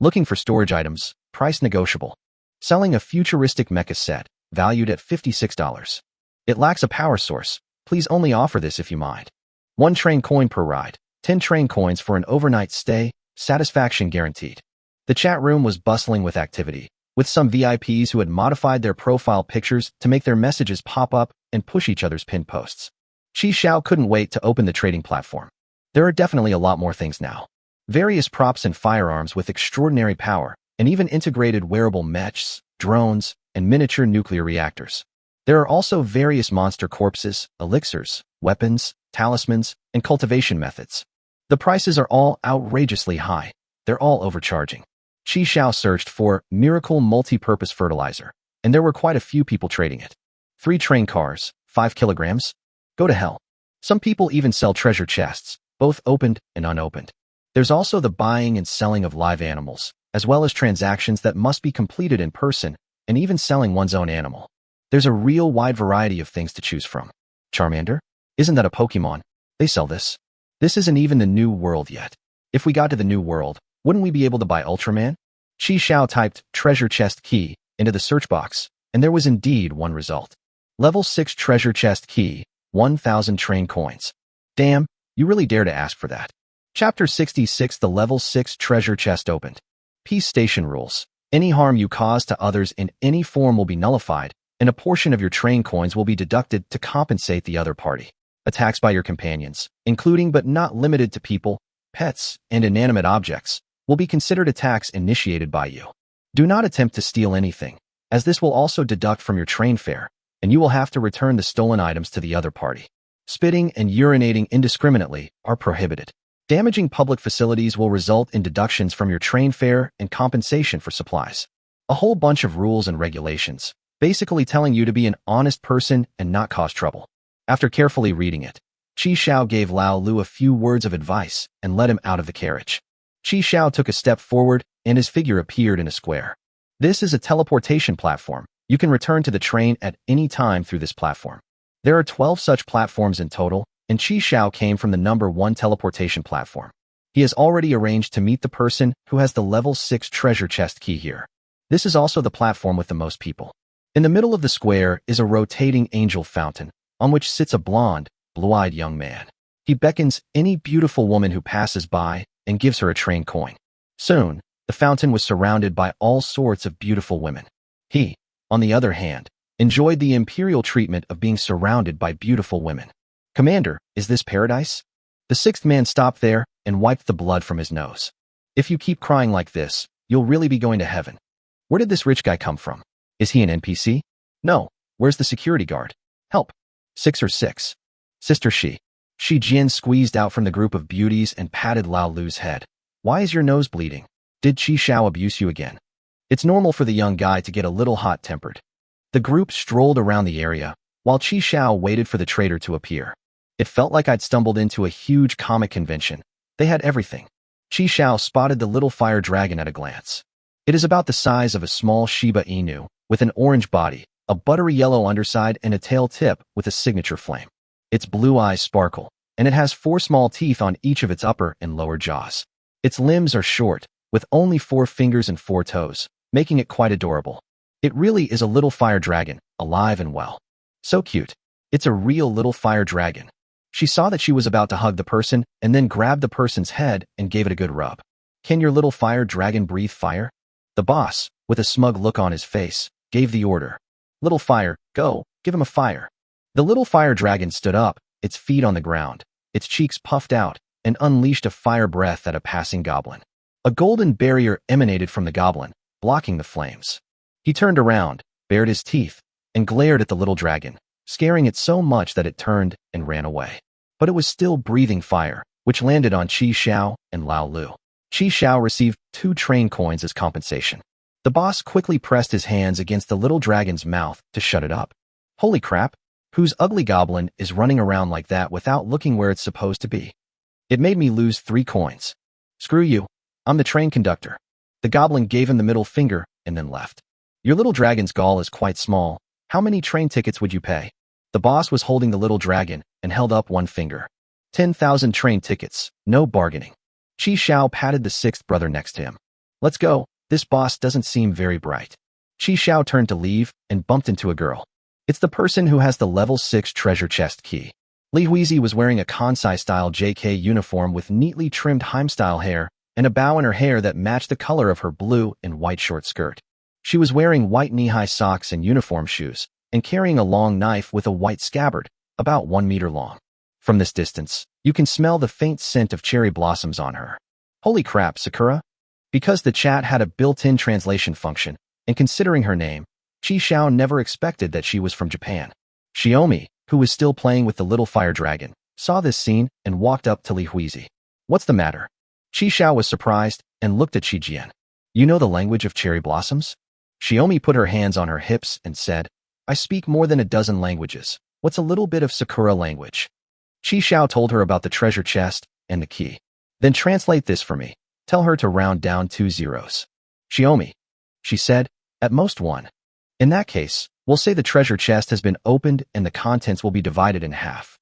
Looking for storage items, price negotiable. Selling a futuristic mecha set, valued at $56. It lacks a power source, please only offer this if you mind. 1 train coin per ride, 10 train coins for an overnight stay, satisfaction guaranteed. The chat room was bustling with activity, with some VIPs who had modified their profile pictures to make their messages pop up and push each other's pinned posts. Qi Xiao couldn't wait to open the trading platform. There are definitely a lot more things now. Various props and firearms with extraordinary power, and even integrated wearable mechs, drones, and miniature nuclear reactors. There are also various monster corpses, elixirs, weapons, talismans, and cultivation methods. The prices are all outrageously high. They're all overcharging. Qi Xiao searched for miracle multi-purpose fertilizer, and there were quite a few people trading it. 3 train cars, 5 kilograms? Go to hell. Some people even sell treasure chests, both opened and unopened. There's also the buying and selling of live animals, as well as transactions that must be completed in person, and even selling one's own animal. There's a real wide variety of things to choose from. Charmander? Isn't that a Pokemon? They sell this. This isn't even the new world yet. If we got to the new world, wouldn't we be able to buy Ultraman? Qi Xiao typed treasure chest key into the search box, and there was indeed one result. Level 6 treasure chest key, 1,000 train coins. Damn, you really dare to ask for that. Chapter 66. The level 6 treasure chest opened. Peace station rules. Any harm you cause to others in any form will be nullified, and a portion of your train coins will be deducted to compensate the other party. Attacks by your companions, including but not limited to people, pets, and inanimate objects, will be considered attacks initiated by you. Do not attempt to steal anything, as this will also deduct from your train fare, and you will have to return the stolen items to the other party. Spitting and urinating indiscriminately are prohibited. Damaging public facilities will result in deductions from your train fare and compensation for supplies. A whole bunch of rules and regulations, basically telling you to be an honest person and not cause trouble. After carefully reading it, Qi Xiao gave Lao Lu a few words of advice and led him out of the carriage. Qi Xiao took a step forward, and his figure appeared in a square. This is a teleportation platform. You can return to the train at any time through this platform. There are 12 such platforms in total, and Qi Xiao came from the number 1 teleportation platform. He has already arranged to meet the person who has the level 6 treasure chest key here. This is also the platform with the most people. In the middle of the square is a rotating angel fountain, on which sits a blonde, blue-eyed young man. He beckons any beautiful woman who passes by and gives her a train coin. Soon, the fountain was surrounded by all sorts of beautiful women. He, on the other hand, enjoyed the imperial treatment of being surrounded by beautiful women. Commander, is this paradise? The 6th man stopped there and wiped the blood from his nose. If you keep crying like this, you'll really be going to heaven. Where did this rich guy come from? Is he an NPC? No. Where's the security guard? Help. 6 or 6. Sister Shi. Shi Jian squeezed out from the group of beauties and patted Lao Lu's head. Why is your nose bleeding? Did Qi Xiao abuse you again? It's normal for the young guy to get a little hot-tempered. The group strolled around the area, while Qi Xiao waited for the trader to appear. It felt like I'd stumbled into a huge comic convention. They had everything. Qi Xiao spotted the little fire dragon at a glance. It is about the size of a small Shiba Inu, with an orange body, a buttery yellow underside, and a tail tip with a signature flame. Its blue eyes sparkle, and it has 4 small teeth on each of its upper and lower jaws. Its limbs are short, with only 4 fingers and 4 toes, making it quite adorable. It really is a little fire dragon, alive and well. So cute. It's a real little fire dragon. She saw that she was about to hug the person and then grabbed the person's head and gave it a good rub. Can your little fire dragon breathe fire? The boss, with a smug look on his face, gave the order. Little fire, go, give him a fire. The little fire dragon stood up, its feet on the ground, its cheeks puffed out, and unleashed a fire breath at a passing goblin. A golden barrier emanated from the goblin, blocking the flames. He turned around, bared his teeth, and glared at the little dragon, scaring it so much that it turned and ran away. But it was still breathing fire, which landed on Qi Xiao and Lao Lu. Qi Xiao received 2 train coins as compensation. The boss quickly pressed his hands against the little dragon's mouth to shut it up. Holy crap! Whose ugly goblin is running around like that without looking where it's supposed to be? It made me lose 3 coins. Screw you. I'm the train conductor. The goblin gave him the middle finger and then left. Your little dragon's gall is quite small. How many train tickets would you pay? The boss was holding the little dragon and held up 1 finger. 10,000 train tickets, no bargaining. Qi Xiao patted the 6th brother next to him. Let's go, this boss doesn't seem very bright. Qi Xiao turned to leave and bumped into a girl. It's the person who has the level 6 treasure chest key. Li Huizi was wearing a Kansai-style JK uniform with neatly trimmed Heim-style hair and a bow in her hair that matched the color of her blue and white short skirt. She was wearing white knee-high socks and uniform shoes, and carrying a long knife with a white scabbard, about 1 meter long. From this distance, you can smell the faint scent of cherry blossoms on her. Holy crap, Sakura! Because the chat had a built-in translation function, and considering her name, Qi Xiao never expected that she was from Japan. Xiaomi, who was still playing with the little fire dragon, saw this scene and walked up to Li Huizi. What's the matter? Qi Xiao was surprised and looked at Qi Jian. You know the language of cherry blossoms? Xiaomi put her hands on her hips and said, I speak more than a dozen languages. What's a little bit of Sakura language? Qi Xiao told her about the treasure chest and the key. Then translate this for me. Tell her to round down 2 zeros. Xiaomi, she said, at most 1. In that case, we'll say the treasure chest has been opened and the contents will be divided in half.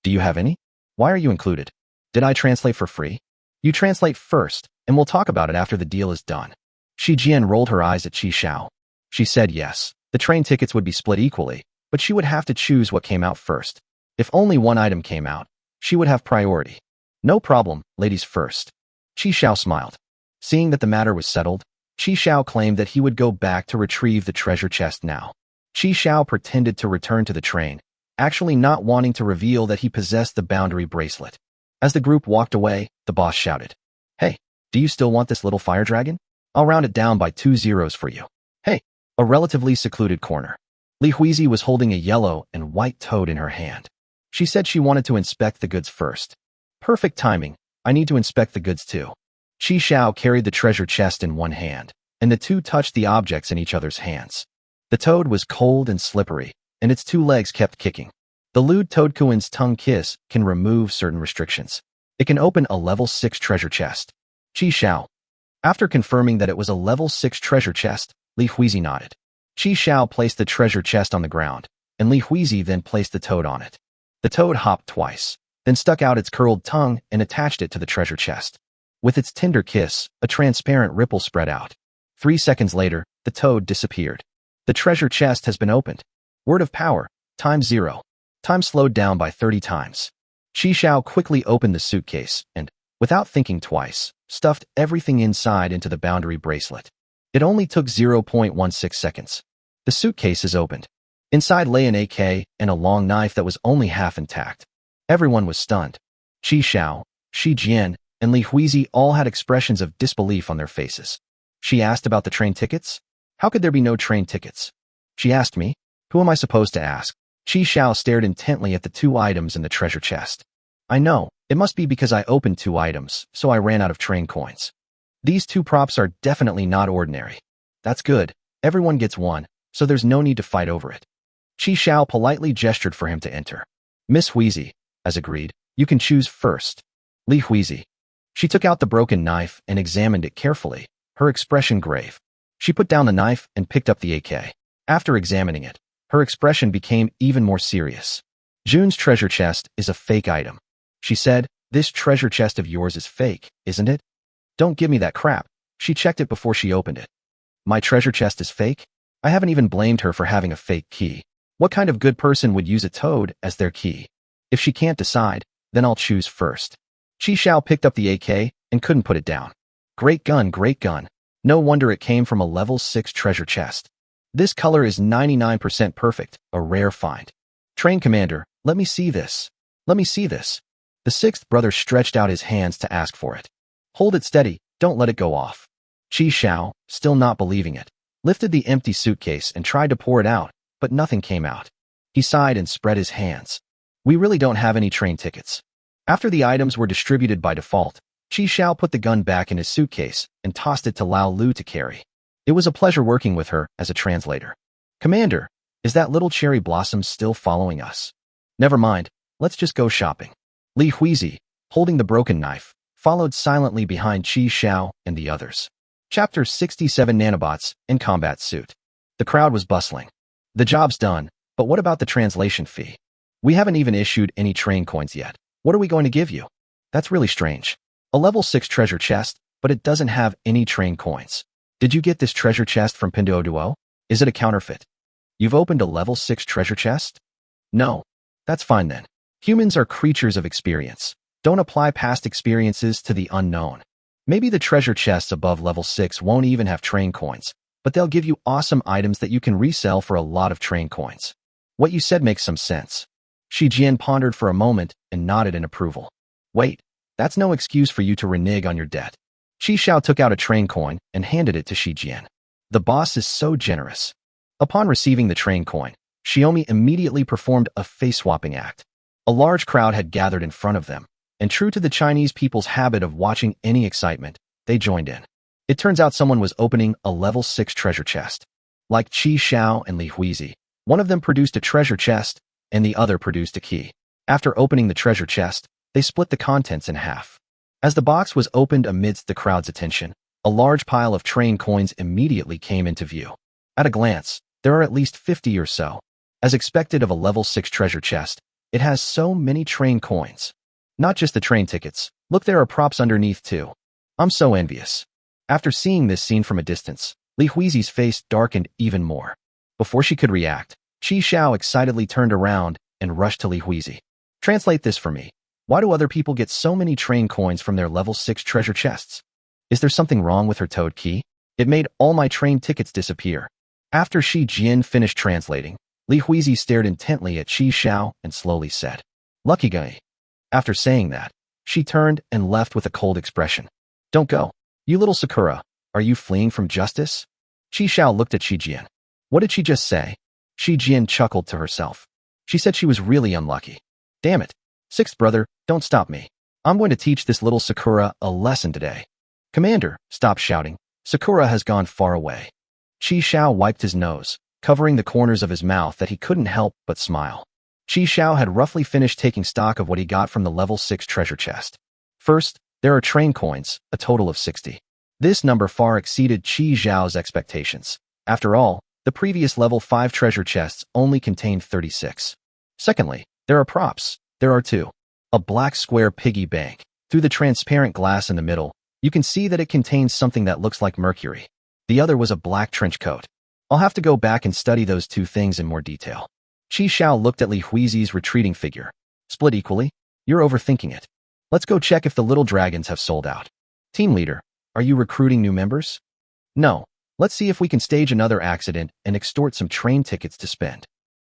Do you have any? Why are you included? Did I translate for free? You translate first, and we'll talk about it after the deal is done. Qi Jian rolled her eyes at Qi Xiao. She said yes, the train tickets would be split equally, but she would have to choose what came out first. If only 1 item came out, she would have priority. No problem, ladies first. Qi Xiao smiled. Seeing that the matter was settled, Qi Xiao claimed that he would go back to retrieve the treasure chest now. Qi Xiao pretended to return to the train, actually not wanting to reveal that he possessed the boundary bracelet. As the group walked away, the boss shouted, Hey, do you still want this little fire dragon? I'll round it down by 2 zeros for you. Hey, a relatively secluded corner. Li Huizi was holding a yellow and white toad in her hand. She said she wanted to inspect the goods first. Perfect timing. I need to inspect the goods too. Qi Xiao carried the treasure chest in one hand, and the two touched the objects in each other's hands. The toad was cold and slippery, and its 2 legs kept kicking. The lewd Toadkuin's tongue kiss can remove certain restrictions. It can open a level 6 treasure chest. Qi Xiao. After confirming that it was a level 6 treasure chest, Li Huizi nodded. Qi Xiao placed the treasure chest on the ground, and Li Huizi then placed the toad on it. The toad hopped twice, then stuck out its curled tongue and attached it to the treasure chest. With its tender kiss, a transparent ripple spread out. 3 seconds later, the toad disappeared. The treasure chest has been opened. Word of power, times 0. Time slowed down by 30 times. Qi Xiao quickly opened the suitcase and, without thinking twice, stuffed everything inside into the boundary bracelet. It only took 0.16 seconds. The suitcase is opened. Inside lay an AK and a long knife that was only half intact. Everyone was stunned. Qi Xiao, Qi Jian, and Li Huizi all had expressions of disbelief on their faces. She asked about the train tickets. How could there be no train tickets? She asked me. Who am I supposed to ask? Qi Xiao stared intently at the 2 items in the treasure chest. I know, it must be because I opened 2 items, so I ran out of train coins. These 2 props are definitely not ordinary. That's good, everyone gets 1, so there's no need to fight over it. Qi Xiao politely gestured for him to enter. Miss Huizi, as agreed, you can choose first. Li Huizi. She took out the broken knife and examined it carefully, her expression grave. She put down the knife and picked up the AK. After examining it, her expression became even more serious. June's treasure chest is a fake item. She said, "This treasure chest of yours is fake, isn't it?" "Don't give me that crap." She checked it before she opened it. "My treasure chest is fake?" I haven't even blamed her for having a fake key. What kind of good person would use a toad as their key? If she can't decide, then I'll choose first. Chi Xiao picked up the AK and couldn't put it down. Great gun, great gun. No wonder it came from a level 6 treasure chest. This color is 99% perfect, a rare find. Train commander, let me see this. Let me see this. The sixth brother stretched out his hands to ask for it. Hold it steady, don't let it go off. Chi Xiao, still not believing it, lifted the empty suitcase and tried to pour it out, but nothing came out. He sighed and spread his hands. We really don't have any train tickets. After the items were distributed by default, Chi Xiao put the gun back in his suitcase and tossed it to Lao Lu to carry. It was a pleasure working with her as a translator. Commander, is that little cherry blossom still following us? Never mind, let's just go shopping. Li Huizi, holding the broken knife, followed silently behind Chi Xiao and the others. Chapter 67 Nanobots in Combat Suit. The crowd was bustling. The job's done, but what about the translation fee? We haven't even issued any train coins yet. What are we going to give you? That's really strange. A level 6 treasure chest, but it doesn't have any train coins. Did you get this treasure chest from Pinduoduo? Is it a counterfeit? You've opened a level 6 treasure chest? No. That's fine then. Humans are creatures of experience. Don't apply past experiences to the unknown. Maybe the treasure chests above level 6 won't even have train coins, but they'll give you awesome items that you can resell for a lot of train coins. What you said makes some sense. Shi Jian pondered for a moment and nodded in approval. Wait, that's no excuse for you to renege on your debt. Chi Xiao took out a train coin and handed it to Shi Jian. The boss is so generous. Upon receiving the train coin, Xiaomi immediately performed a face-swapping act. A large crowd had gathered in front of them, and true to the Chinese people's habit of watching any excitement, they joined in. It turns out someone was opening a level 6 treasure chest. Like Chi Xiao and Li Huizi, one of them produced a treasure chest, and the other produced a key. After opening the treasure chest, they split the contents in half. As the box was opened amidst the crowd's attention, a large pile of train coins immediately came into view. At a glance, there are at least 50 or so. As expected of a level 6 treasure chest, it has so many train coins. Not just the train tickets, look, there are props underneath too. I'm so envious. After seeing this scene from a distance, Li Huizi's face darkened even more. Before she could react, Chi Xiao excitedly turned around and rushed to Li Huizi. Translate this for me. Why do other people get so many train coins from their level 6 treasure chests? Is there something wrong with her toad key? It made all my train tickets disappear. After Shi Jian finished translating, Li Huizi stared intently at Chi Xiao and slowly said, "Lucky guy." After saying that, she turned and left with a cold expression. "Don't go. You little Sakura, are you fleeing from justice?" Chi Xiao looked at Shi Jian. What did she just say? Shi Jian chuckled to herself. She said she was really unlucky. Damn it. Sixth brother, don't stop me. I'm going to teach this little Sakura a lesson today. Commander, stop shouting. Sakura has gone far away. Chi Xiao wiped his nose, covering the corners of his mouth that he couldn't help but smile. Chi Xiao had roughly finished taking stock of what he got from the level 6 treasure chest. First, there are train coins, a total of 60. This number far exceeded Chi Xiao's expectations. After all, the previous level 5 treasure chests only contained 36. Secondly, there are props. There are two. A black square piggy bank. Through the transparent glass in the middle, you can see that it contains something that looks like mercury. The other was a black trench coat. I'll have to go back and study those two things in more detail. Chi Xiao looked at Li Huizi's retreating figure. Split equally? You're overthinking it. Let's go check if the little dragons have sold out. Team leader, are you recruiting new members? No. Let's see if we can stage another accident and extort some train tickets to spend.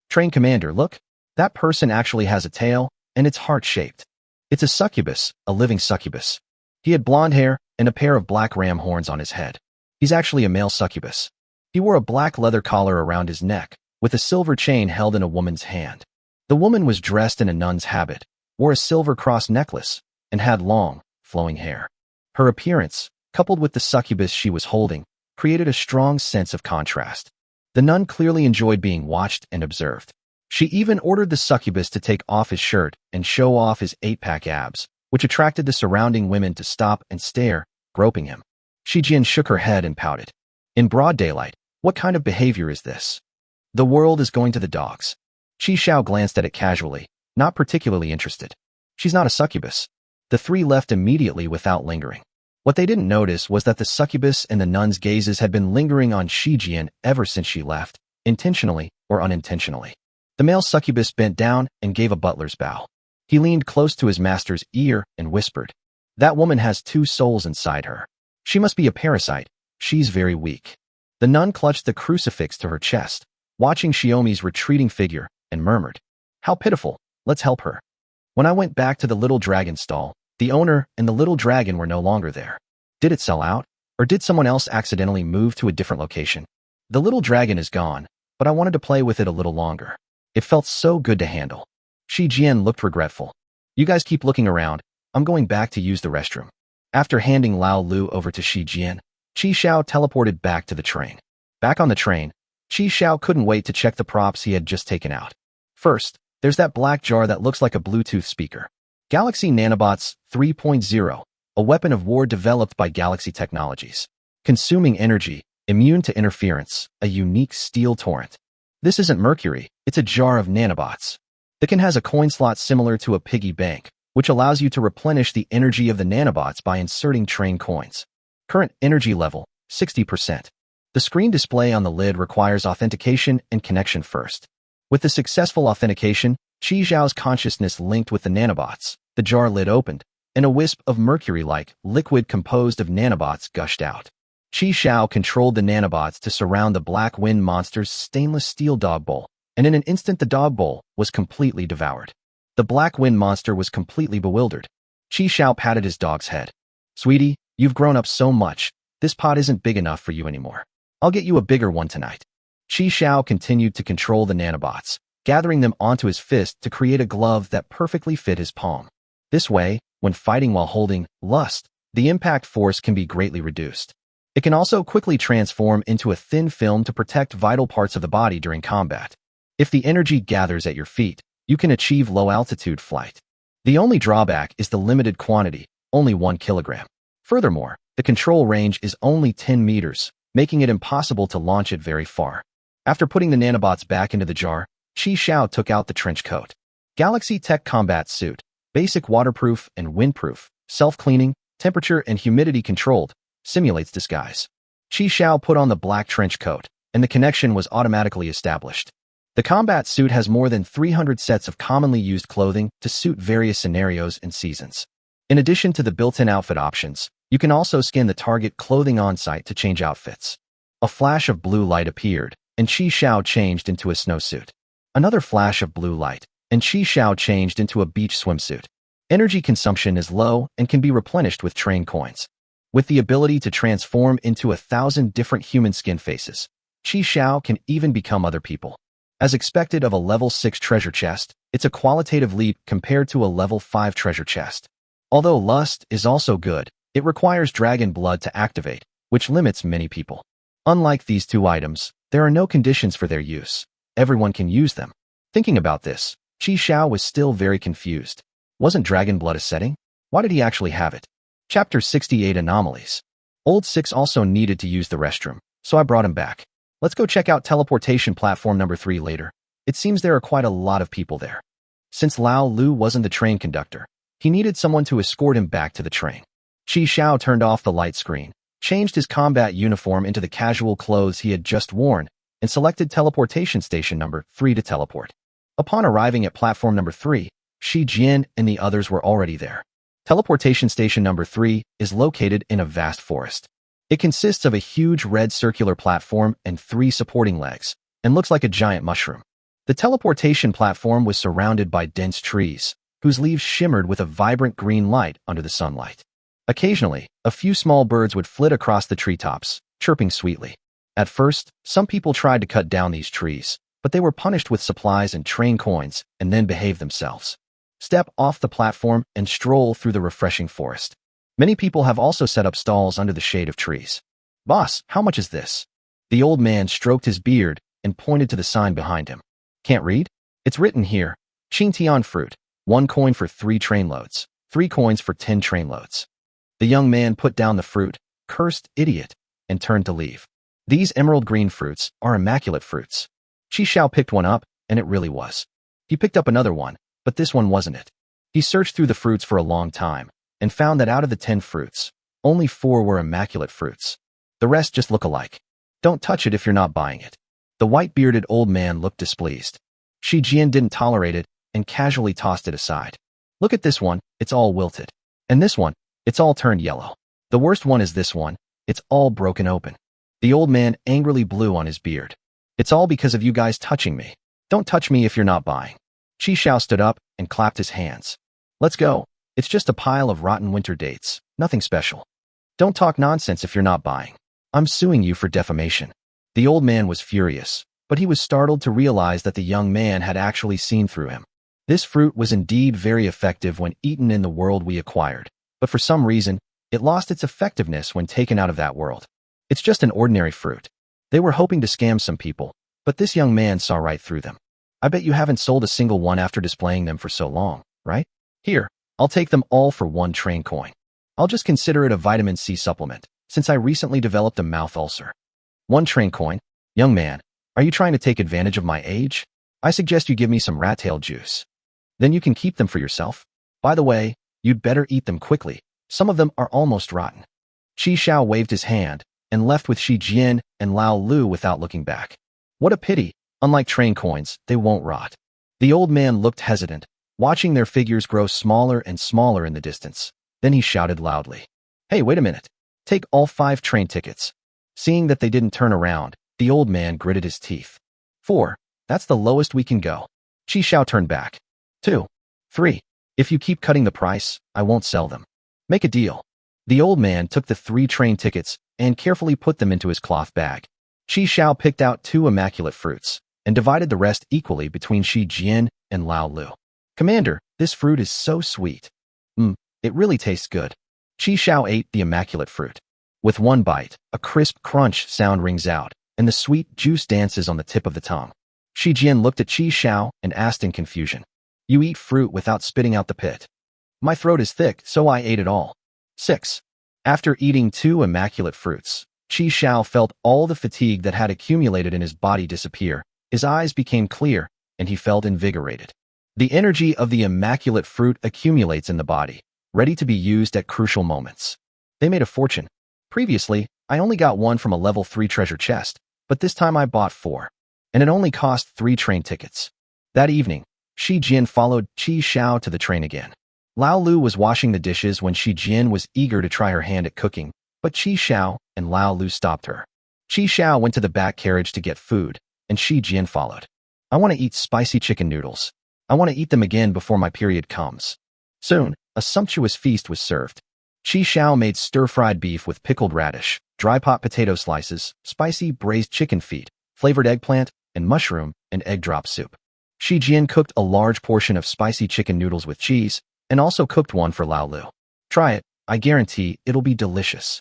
Train commander, look. That person actually has a tail, and it's heart-shaped. It's a succubus, a living succubus. He had blonde hair and a pair of black ram horns on his head. He's actually a male succubus. He wore a black leather collar around his neck, with a silver chain held in a woman's hand. The woman was dressed in a nun's habit, wore a silver cross necklace, and had long, flowing hair. Her appearance, coupled with the succubus she was holding, created a strong sense of contrast. The nun clearly enjoyed being watched and observed. She even ordered the succubus to take off his shirt and show off his 8-pack abs, which attracted the surrounding women to stop and stare, groping him. Shi Jian shook her head and pouted. In broad daylight, what kind of behavior is this? The world is going to the dogs. Chi Xiao glanced at it casually, Not particularly interested. She's not a succubus. The three left immediately without lingering. What they didn't notice was that the succubus and the nun's gazes had been lingering on Shi Jian ever since she left, intentionally or unintentionally. The male succubus bent down and gave a butler's bow. He leaned close to his master's ear and whispered, "That woman has two souls inside her. She must be a parasite. She's very weak." The nun clutched the crucifix to her chest, watching Xiaomi's retreating figure, and murmured, "How pitiful, let's help her." When I went back to the little dragon stall, the owner and the little dragon were no longer there. Did it sell out? Or did someone else accidentally move to a different location? The little dragon is gone, but I wanted to play with it a little longer. It felt so good to handle. Shi Jian looked regretful. "You guys keep looking around. I'm going back to use the restroom." After handing Lao Lu over to Shi Jian, Qi Xiao teleported back to the train. Back on the train, Qi Xiao couldn't wait to check the props he had just taken out. First, there's that black jar that looks like a Bluetooth speaker. Galaxy Nanobots 3.0, a weapon of war developed by Galaxy Technologies. Consuming energy, immune to interference, a unique steel torrent. This isn't mercury, it's a jar of nanobots. The can has a coin slot similar to a piggy bank, which allows you to replenish the energy of the nanobots by inserting train coins. Current energy level, 60%. The screen display on the lid requires authentication and connection first. With the successful authentication, Qi Xiao's consciousness linked with the nanobots. The jar lid opened, and a wisp of mercury-like liquid composed of nanobots gushed out. Qi Xiao controlled the nanobots to surround the Black Wind monster's stainless steel dog bowl, and in an instant the dog bowl was completely devoured. The Black Wind monster was completely bewildered. Qi Xiao patted his dog's head. "Sweetie, you've grown up so much. This pot isn't big enough for you anymore. I'll get you a bigger one tonight." Qi Xiao continued to control the nanobots, gathering them onto his fist to create a glove that perfectly fit his palm. This way, when fighting while holding lust, the impact force can be greatly reduced. It can also quickly transform into a thin film to protect vital parts of the body during combat. If the energy gathers at your feet, you can achieve low-altitude flight. The only drawback is the limited quantity, only 1 kilogram. Furthermore, the control range is only 10 meters, making it impossible to launch it very far. After putting the nanobots back into the jar, Qi Xiao took out the trench coat. Galaxy Tech Combat Suit. Basic waterproof and windproof, self-cleaning, temperature and humidity controlled, simulates disguise. Qi Xiao put on the black trench coat, and the connection was automatically established. The combat suit has more than 300 sets of commonly used clothing to suit various scenarios and seasons. In addition to the built-in outfit options, you can also scan the target clothing on-site to change outfits. A flash of blue light appeared, and Qi Xiao changed into a snowsuit. Another flash of blue light, and Qi Xiao changed into a beach swimsuit. Energy consumption is low and can be replenished with train coins. With the ability to transform into 1,000 different human skin faces, Qi Xiao can even become other people. As expected of a level 6 treasure chest, it's a qualitative leap compared to a level 5 treasure chest. Although lust is also good, it requires dragon blood to activate, which limits many people. Unlike these two items, there are no conditions for their use. Everyone can use them. Thinking about this, Qi Xiao was still very confused. Wasn't dragon blood a setting? Why did he actually have it? Chapter 68 Anomalies. Old Six also needed to use the restroom, so I brought him back. Let's go check out teleportation platform number 3 later. It seems there are quite a lot of people there. Since Lao Lu wasn't the train conductor, he needed someone to escort him back to the train. Qi Xiao turned off the light screen, changed his combat uniform into the casual clothes he had just worn, and selected teleportation station number 3 to teleport. Upon arriving at platform number 3, Shi Jian and the others were already there. Teleportation station number 3 is located in a vast forest. It consists of a huge red circular platform and 3 supporting legs, and looks like a giant mushroom. The teleportation platform was surrounded by dense trees, whose leaves shimmered with a vibrant green light under the sunlight. Occasionally, a few small birds would flit across the treetops, chirping sweetly. At first, some people tried to cut down these trees, but they were punished with supplies and train coins, and then behaved themselves. Step off the platform and stroll through the refreshing forest. Many people have also set up stalls under the shade of trees. "Boss, how much is this?" The old man stroked his beard and pointed to the sign behind him. "Can't read? It's written here. Xingtian fruit, 1 coin for 3 train loads, 3 coins for 10 train loads." The young man put down the fruit, cursed idiot, and turned to leave. These emerald green fruits are immaculate fruits. Qi Xiao picked one up, and it really was. He picked up another one, but this one wasn't it. He searched through the fruits for a long time and found that out of the 10 fruits, only 4 were immaculate fruits. The rest just look alike. Don't touch it if you're not buying it. The white-bearded old man looked displeased. Shi Jian didn't tolerate it and casually tossed it aside. Look at this one, it's all wilted. And this one, it's all turned yellow. The worst one is this one, it's all broken open. The old man angrily blew on his beard. It's all because of you guys touching me. Don't touch me if you're not buying. Qi Xiao stood up and clapped his hands. Let's go. It's just a pile of rotten winter dates. Nothing special. Don't talk nonsense if you're not buying. I'm suing you for defamation. The old man was furious, but he was startled to realize that the young man had actually seen through him. This fruit was indeed very effective when eaten in the world we acquired, but for some reason, it lost its effectiveness when taken out of that world. It's just an ordinary fruit. They were hoping to scam some people, but this young man saw right through them. I bet you haven't sold a single one after displaying them for so long, right? Here, I'll take them all for 1 train coin. I'll just consider it a vitamin C supplement, since I recently developed a mouth ulcer. 1 train coin? Young man, are you trying to take advantage of my age? I suggest you give me some rat tail juice. Then you can keep them for yourself. By the way, you'd better eat them quickly. Some of them are almost rotten. Qi Xiao waved his hand and left with Shi Jian and Lao Lu without looking back. What a pity. Unlike train coins, they won't rot. The old man looked hesitant, watching their figures grow smaller and smaller in the distance. Then he shouted loudly. Hey, wait a minute. Take all 5 train tickets. Seeing that they didn't turn around, the old man gritted his teeth. 4. That's the lowest we can go. Qi Xiao turned back. 2. 3. If you keep cutting the price, I won't sell them. Make a deal. The old man took the 3 train tickets and carefully put them into his cloth bag. Qi Xiao picked out 2 immaculate fruits and divided the rest equally between Shi Jian and Lao Lu. Commander, this fruit is so sweet. It really tastes good. Qi Xiao ate the immaculate fruit. With one bite, a crisp crunch sound rings out, and the sweet juice dances on the tip of the tongue. Shi Jian looked at Qi Xiao and asked in confusion. You eat fruit without spitting out the pit. My throat is thick, so I ate it all. 6. After eating 2 immaculate fruits, Qi Xiao felt all the fatigue that had accumulated in his body disappear. His eyes became clear, and he felt invigorated. The energy of the immaculate fruit accumulates in the body, ready to be used at crucial moments. They made a fortune. Previously, I only got 1 from a level 3 treasure chest, but this time I bought 4. And it only cost 3 train tickets. That evening, Shi Jian followed Qi Xiao to the train again. Lao Lu was washing the dishes when Shi Jian was eager to try her hand at cooking, but Qi Xiao and Lao Lu stopped her. Qi Xiao went to the back carriage to get food, and Shi Jian followed. I want to eat spicy chicken noodles. I want to eat them again before my period comes. Soon, a sumptuous feast was served. Qi Xiao made stir-fried beef with pickled radish, dry pot potato slices, spicy braised chicken feet, flavored eggplant, and mushroom and egg drop soup. Shi Jian cooked a large portion of spicy chicken noodles with cheese, and also cooked one for Lao Lu. Try it, I guarantee it'll be delicious.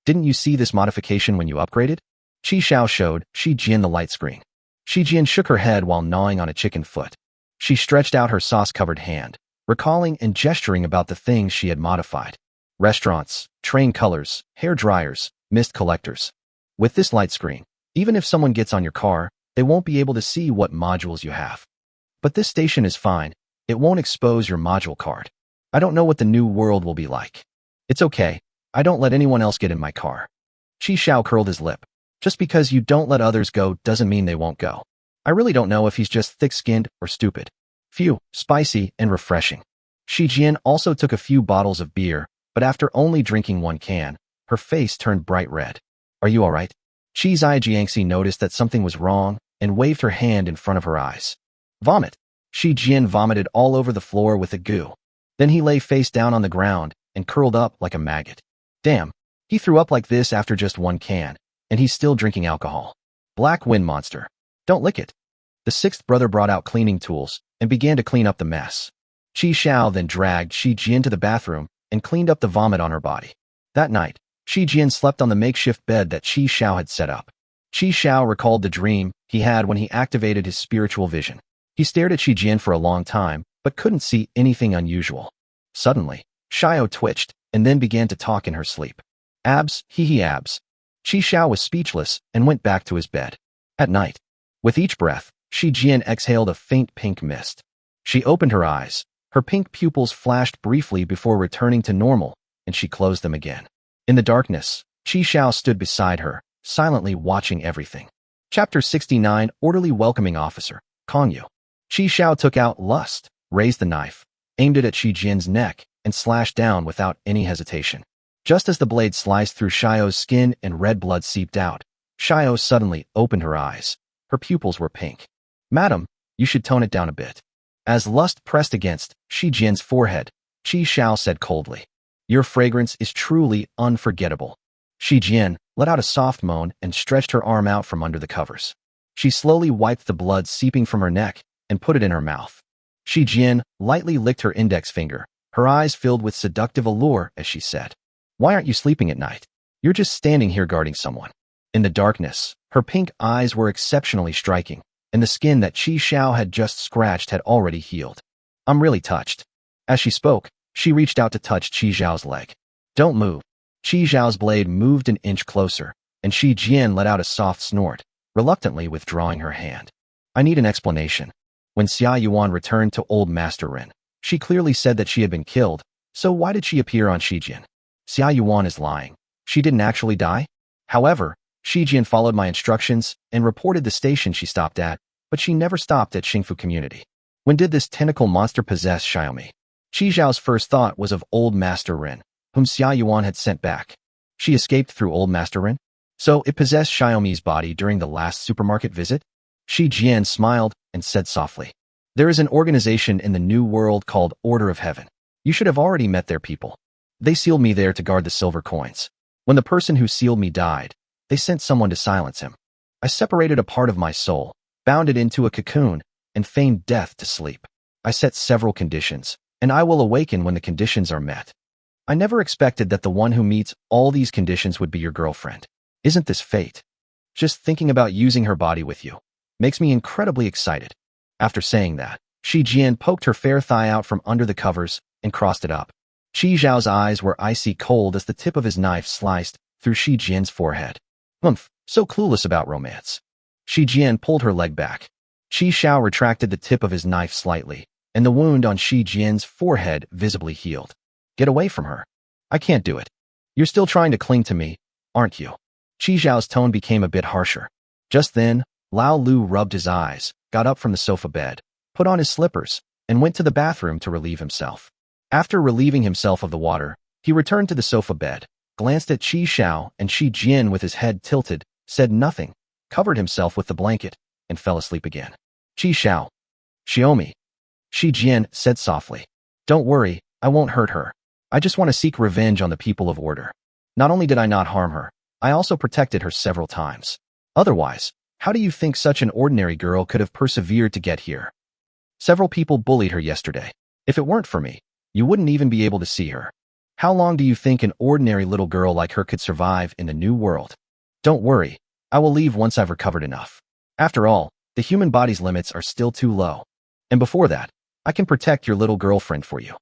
Didn't you see this modification when you upgraded? Qi Xiao showed Shi Jian the light screen. Shi Jian shook her head while gnawing on a chicken foot. She stretched out her sauce-covered hand, recalling and gesturing about the things she had modified. Restaurants, train colors, hair dryers, mist collectors. With this light screen, even if someone gets on your car, they won't be able to see what modules you have. But this station is fine. It won't expose your module card. I don't know what the new world will be like. It's okay. I don't let anyone else get in my car. Qi Xiao curled his lip. Just because you don't let others go doesn't mean they won't go. I really don't know if he's just thick-skinned or stupid. Phew, spicy and refreshing. Shi Jian also took a few bottles of beer, but after only drinking 1 can, her face turned bright red. Are you all right? Qi Jiangxi noticed that something was wrong and waved her hand in front of her eyes. Vomit. Shi Jian vomited all over the floor with a goo. Then he lay face down on the ground and curled up like a maggot. Damn, he threw up like this after just 1 can, and he's still drinking alcohol. Black wind monster. Don't lick it. The 6th brother brought out cleaning tools and began to clean up the mess. Qi Xiao then dragged Shi Jian to the bathroom and cleaned up the vomit on her body. That night, Shi Jian slept on the makeshift bed that Qi Xiao had set up. Qi Xiao recalled the dream he had when he activated his spiritual vision. He stared at Shi Jian for a long time, but couldn't see anything unusual. Suddenly, Xiao twitched and then began to talk in her sleep. Abs, hee abs. Qi Xiao was speechless and went back to his bed. At night, with each breath, Shi Jian exhaled a faint pink mist. She opened her eyes. Her pink pupils flashed briefly before returning to normal, and she closed them again. In the darkness, Qi Xiao stood beside her, silently watching everything. Chapter 69, Orderly Welcoming Officer, Kongyu. Qi Xiao took out Lust, raised the knife, aimed it at Shi Jin's neck, and slashed down without any hesitation. Just as the blade sliced through Xiao's skin and red blood seeped out, Xiao suddenly opened her eyes. Her pupils were pink. "Madam, you should tone it down a bit." As lust pressed against Shi Jin's forehead, Qi Xiao said coldly, "Your fragrance is truly unforgettable." Shi Jin let out a soft moan and stretched her arm out from under the covers. She slowly wiped the blood seeping from her neck and put it in her mouth. Shi Jin lightly licked her index finger, her eyes filled with seductive allure as she said, "Why aren't you sleeping at night? You're just standing here guarding someone." In the darkness, her pink eyes were exceptionally striking, and the skin that Qi Xiao had just scratched had already healed. "I'm really touched." As she spoke, she reached out to touch Qi Xiao's leg. "Don't move." Qi Xiao's blade moved an inch closer, and Shi Jian let out a soft snort, reluctantly withdrawing her hand. "I need an explanation." When Xia Yuan returned to Old Master Ren, she clearly said that she had been killed, so why did she appear on Shi Jian? Xia Yuan is lying. She didn't actually die? However, Shi Jian followed my instructions and reported the station she stopped at, but she never stopped at Xingfu Community. When did this tentacle monster possess Xiaomi? Qi Xiao's first thought was of Old Master Ren, whom Xia Yuan had sent back. She escaped through Old Master Ren? So it possessed Xiaomi's body during the last supermarket visit? Shi Jian smiled and said softly, "There is an organization in the New World called Order of Heaven. You should have already met their people. They sealed me there to guard the silver coins. When the person who sealed me died, they sent someone to silence him. I separated a part of my soul, bound it into a cocoon, and feigned death to sleep. I set several conditions, and I will awaken when the conditions are met. I never expected that the one who meets all these conditions would be your girlfriend. Isn't this fate? Just thinking about using her body with you makes me incredibly excited." After saying that, Shi Jian poked her fair thigh out from under the covers and crossed it up. Qi Xiao's eyes were icy cold as the tip of his knife sliced through Shi Jian's forehead. So clueless about romance." Shi Jian pulled her leg back. Qi Xiao retracted the tip of his knife slightly, and the wound on Shi Jian's forehead visibly healed. "Get away from her. I can't do it. You're still trying to cling to me, aren't you?" Qi Xiao's tone became a bit harsher. Just then, Lao Lu rubbed his eyes, got up from the sofa bed, put on his slippers, and went to the bathroom to relieve himself. After relieving himself of the water, he returned to the sofa bed, glanced at Qi Xiao and Shi Jian with his head tilted, said nothing, covered himself with the blanket, and fell asleep again. Qi Xiao. "Xiaomi." Shi Jian said softly, "Don't worry, I won't hurt her. I just want to seek revenge on the people of Order. Not only did I not harm her, I also protected her several times. Otherwise, how do you think such an ordinary girl could have persevered to get here? Several people bullied her yesterday. If it weren't for me, you wouldn't even be able to see her. How long do you think an ordinary little girl like her could survive in the New World? Don't worry, I will leave once I've recovered enough. After all, the human body's limits are still too low. And before that, I can protect your little girlfriend for you.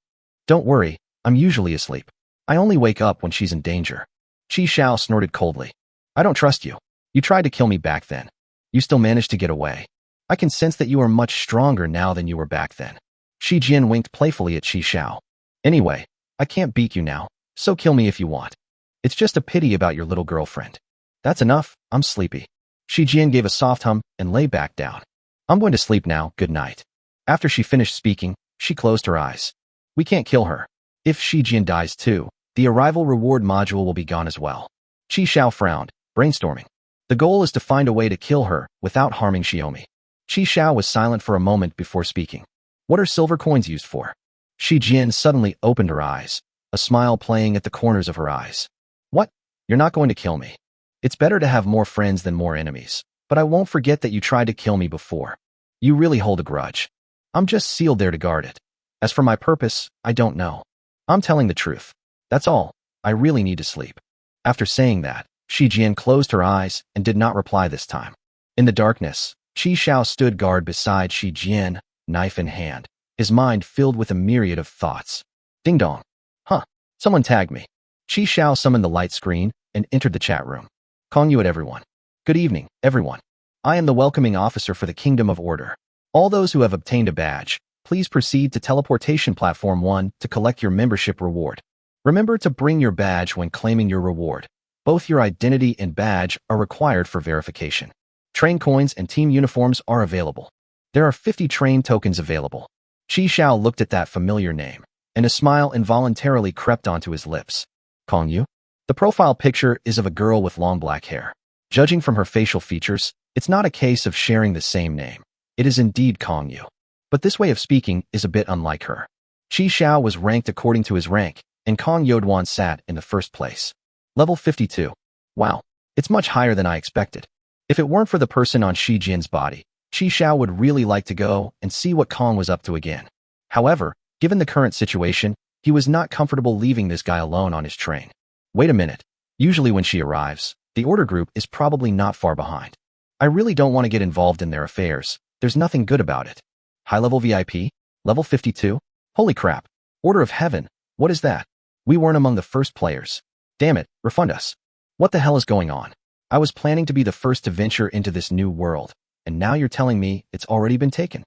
Don't worry, I'm usually asleep. I only wake up when she's in danger." Qi Xiao snorted coldly. "I don't trust you. You tried to kill me back then. You still managed to get away. I can sense that you are much stronger now than you were back then." Shi Jian winked playfully at Qi Xiao. "Anyway, I can't beat you now, so kill me if you want. It's just a pity about your little girlfriend." "That's enough, I'm sleepy." Shi Jian gave a soft hum and lay back down. "I'm going to sleep now, good night." After she finished speaking, she closed her eyes. "We can't kill her. If Shi Jian dies too, the arrival reward module will be gone as well." Qi Xiao frowned, brainstorming. The goal is to find a way to kill her without harming Xiaomi. Qi Xiao was silent for a moment before speaking. "What are silver coins used for?" Shi Jian suddenly opened her eyes, a smile playing at the corners of her eyes. "What? You're not going to kill me. It's better to have more friends than more enemies, but I won't forget that you tried to kill me before. You really hold a grudge. I'm just sealed there to guard it. As for my purpose, I don't know. I'm telling the truth. That's all. I really need to sleep." After saying that, Shi Jian closed her eyes and did not reply this time. In the darkness, Qi Xiao stood guard beside Shi Jian, knife in hand, his mind filled with a myriad of thoughts. Ding dong. Huh. Someone tagged me. Qi Xiao summoned the light screen and entered the chat room. Kongyu at everyone. "Good evening, everyone. I am the welcoming officer for the Kingdom of Order. All those who have obtained a badge, please please proceed to Teleportation Platform 1 to collect your membership reward. Remember to bring your badge when claiming your reward. Both your identity and badge are required for verification. Train coins and team uniforms are available. There are 50 train tokens available. Qi Xiao looked at that familiar name, and a smile involuntarily crept onto his lips. Kong Yu? The profile picture is of a girl with long black hair. Judging from her facial features, it's not a case of sharing the same name. It is indeed Kong Yu. But this way of speaking is a bit unlike her. Qi Xiao was ranked according to his rank, and Kong Yoduan sat in the first place. Level 52. Wow, it's much higher than I expected. If it weren't for the person on Shi Jin's body, Qi Xiao would really like to go and see what Kong was up to again. However, given the current situation, he was not comfortable leaving this guy alone on his train. Wait a minute. Usually when she arrives, the order group is probably not far behind. I really don't want to get involved in their affairs. There's nothing good about it. High-level VIP? Level 52? Holy crap. Order of Heaven. What is that? We weren't among the first players. Damn it, refund us. What the hell is going on? I was planning to be the first to venture into this new world, and now you're telling me it's already been taken.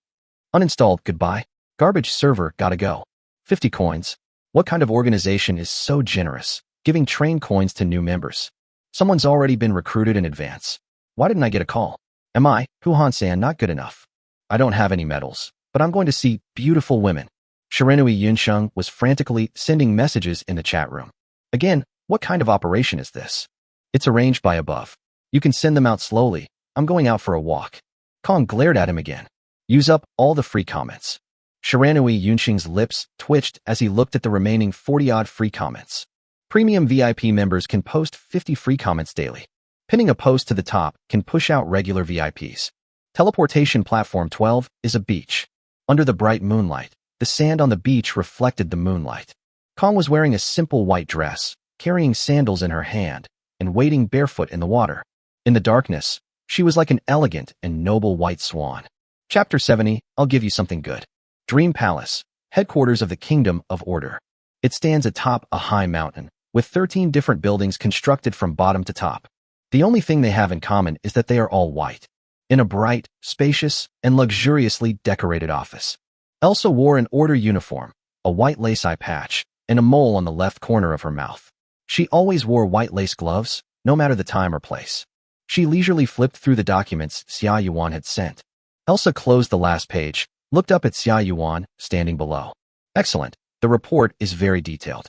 Uninstalled, goodbye. Garbage server, gotta go. 50 coins. What kind of organization is so generous, giving train coins to new members? Someone's already been recruited in advance. Why didn't I get a call? Am I, Huhan-san, not good enough? I don't have any medals, but I'm going to see beautiful women. Shirenui Yunsheng was frantically sending messages in the chat room. Again, what kind of operation is this? It's arranged by above. You can send them out slowly. I'm going out for a walk. Kong glared at him again. Use up all the free comments. Shiranui Yunsheng's lips twitched as he looked at the remaining 40-odd free comments. Premium VIP members can post 50 free comments daily. Pinning a post to the top can push out regular VIPs. Teleportation Platform 12 is a beach. Under the bright moonlight, the sand on the beach reflected the moonlight. Kong was wearing a simple white dress, carrying sandals in her hand, and wading barefoot in the water. In the darkness, she was like an elegant and noble white swan. Chapter 70, I'll give you something good. Dream Palace, headquarters of the Kingdom of Order. It stands atop a high mountain, with 13 different buildings constructed from bottom to top. The only thing they have in common is that they are all white. In a bright, spacious, and luxuriously decorated office. Elsa wore an order uniform, a white lace eye patch, and a mole on the left corner of her mouth. She always wore white lace gloves, no matter the time or place. She leisurely flipped through the documents Xia Yuan had sent. Elsa closed the last page, looked up at Xia Yuan, standing below. Excellent, the report is very detailed.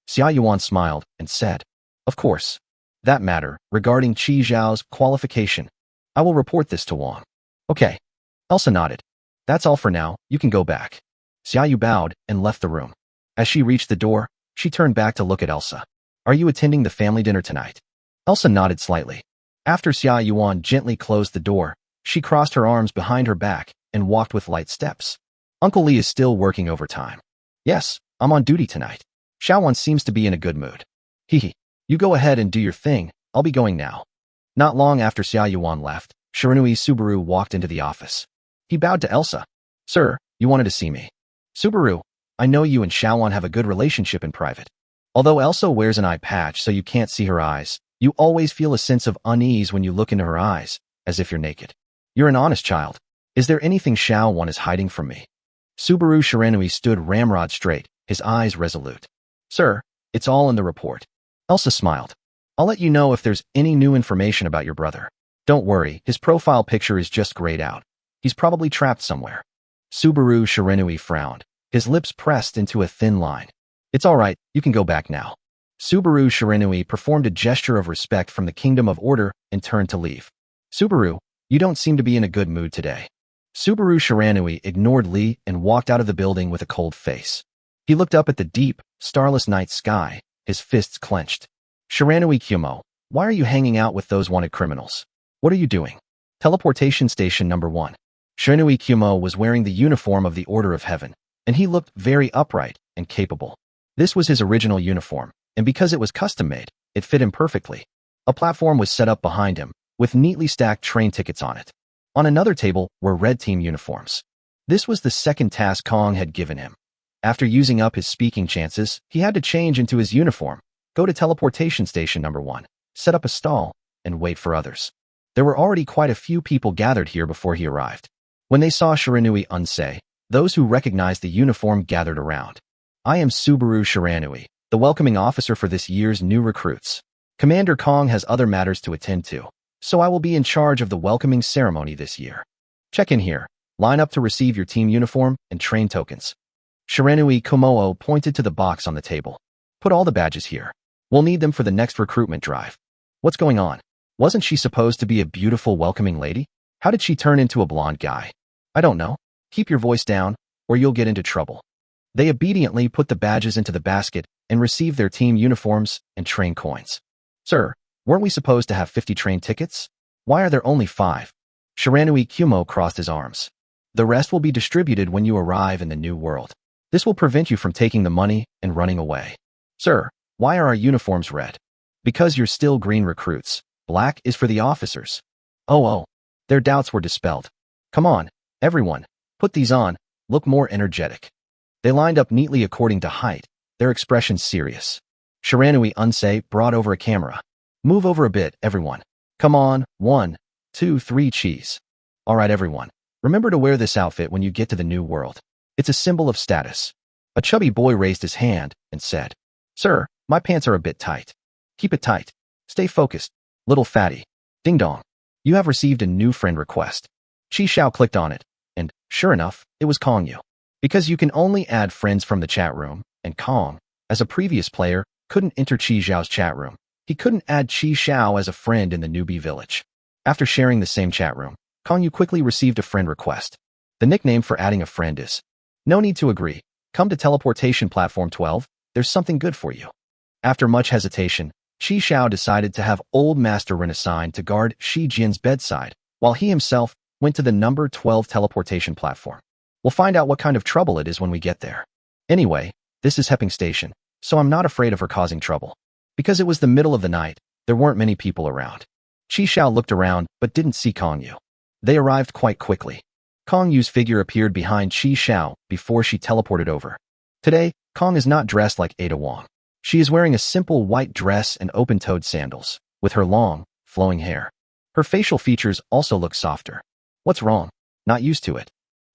Xia Yuan smiled and said, of course. That matter, regarding Qi Zhao's qualification. I will report this to Wang. Okay. Elsa nodded. That's all for now, you can go back. Xia Yu bowed and left the room. As she reached the door, she turned back to look at Elsa. Are you attending the family dinner tonight? Elsa nodded slightly. After Xia Yuan gently closed the door, she crossed her arms behind her back and walked with light steps. Uncle Li is still working overtime. Yes, I'm on duty tonight. Xiaowan seems to be in a good mood. Hehe. You go ahead and do your thing, I'll be going now. Not long after Xia Yuan left, Shiranui Subaru walked into the office. He bowed to Elsa. Sir, you wanted to see me. Subaru, I know you and Xiaowan have a good relationship in private. Although Elsa wears an eye patch so you can't see her eyes, you always feel a sense of unease when you look into her eyes, as if you're naked. You're an honest child. Is there anything Xiaowan is hiding from me? Subaru Shiranui stood ramrod straight, his eyes resolute. Sir, it's all in the report. Elsa smiled. I'll let you know if there's any new information about your brother. Don't worry, his profile picture is just grayed out. He's probably trapped somewhere. Subaru Shiranui frowned, his lips pressed into a thin line. It's all right, you can go back now. Subaru Shiranui performed a gesture of respect from the Kingdom of Order and turned to leave. Subaru, you don't seem to be in a good mood today. Subaru Shiranui ignored Li and walked out of the building with a cold face. He looked up at the deep, starless night sky, his fists clenched. Shiranui Kyumo, why are you hanging out with those wanted criminals? What are you doing? Teleportation Station Number 1. Shiranui Kyumo was wearing the uniform of the Order of Heaven, and he looked very upright and capable. This was his original uniform, and because it was custom-made, it fit him perfectly. A platform was set up behind him, with neatly stacked train tickets on it. On another table were red team uniforms. This was the second task Kong had given him. After using up his speaking chances, he had to change into his uniform, go to Teleportation Station Number 1, set up a stall, and wait for others. There were already quite a few people gathered here before he arrived. When they saw Shiranui Unsei, Those who recognized the uniform gathered around. I am Subaru Shiranui, the welcoming officer for this year's new recruits. Commander Kong has other matters to attend to, so I will be in charge of the welcoming ceremony this year. Check in here. Line up to receive your team uniform and train tokens. Shiranui Komoo pointed to the box on the table. Put all the badges here. We'll need them for the next recruitment drive. What's going on? Wasn't she supposed to be a beautiful, welcoming lady? How did she turn into a blonde guy? I don't know. Keep your voice down, or you'll get into trouble. They obediently put the badges into the basket and received their team uniforms and train coins. Sir, weren't we supposed to have 50 train tickets? Why are there only 5? Shiranui Kumo crossed his arms. The rest will be distributed when you arrive in the new world. This will prevent you from taking the money and running away. Sir, why are our uniforms red? Because you're still green recruits. Black is for the officers. Oh. Their doubts were dispelled. Come on, everyone. Put these on. Look more energetic. They lined up neatly according to height, their expressions serious. Shiranui Unsei brought over a camera. Move over a bit, everyone. Come on, 1, 2, 3, cheese. All right, everyone. Remember to wear this outfit when you get to the new world. It's a symbol of status. A chubby boy raised his hand and said, Sir, my pants are a bit tight. Keep it tight. Stay focused, little fatty. Ding dong. You have received a new friend request. Chi Xiao clicked on it, and, sure enough, it was Kong Yu. Because you can only add friends from the chat room, and Kong, as a previous player, couldn't enter Chi Xiao's chat room. He couldn't add Chi Xiao as a friend in the newbie village. After sharing the same chat room, Kong Yu quickly received a friend request. The nickname for adding a friend is, No need to agree. Come to teleportation platform 12, there's something good for you. After much hesitation, Chi Xiao decided to have old Master Ren assigned to guard Shi Jin's bedside, while he himself went to the number 12 teleportation platform. We'll find out what kind of trouble it is when we get there. Anyway, this is Hepping Station, so I'm not afraid of her causing trouble. Because it was the middle of the night, there weren't many people around. Chi Xiao looked around but didn't see Kong Yu. They arrived quite quickly. Kong Yu's figure appeared behind Chi Xiao before she teleported over. Today, Kong is not dressed like Ada Wong. She is wearing a simple white dress and open-toed sandals, with her long, flowing hair. Her facial features also look softer. What's wrong? Not used to it.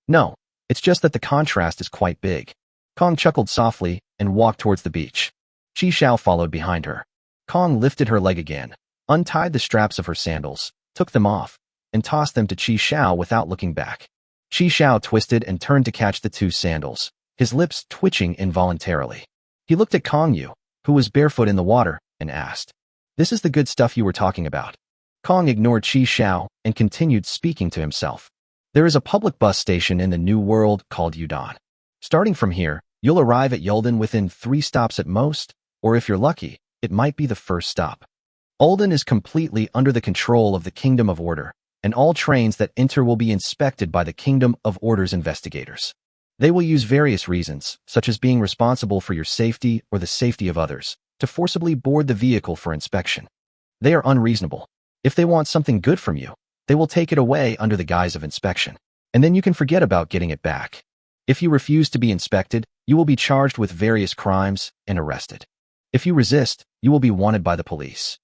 No, it's just that the contrast is quite big. Kong chuckled softly and walked towards the beach. Chi Xiao followed behind her. Kong lifted her leg again, untied the straps of her sandals, took them off, and tossed them to Chi Xiao without looking back. Chi Xiao twisted and turned to catch the 2 sandals, his lips twitching involuntarily. He looked at Kong Yu, who was barefoot in the water, and asked, This is the good stuff you were talking about. Kong ignored Chi Xiao and continued speaking to himself. There is a public bus station in the new world called Yudon. Starting from here, you'll arrive at Yulden within 3 stops at most, or if you're lucky, it might be the first stop. Yulden is completely under the control of the Kingdom of Order, and all trains that enter will be inspected by the Kingdom of Order's investigators. They will use various reasons, such as being responsible for your safety or the safety of others, to forcibly board the vehicle for inspection. They are unreasonable. If they want something good from you, they will take it away under the guise of inspection, and then you can forget about getting it back. If you refuse to be inspected, you will be charged with various crimes and arrested. If you resist, you will be wanted by the police.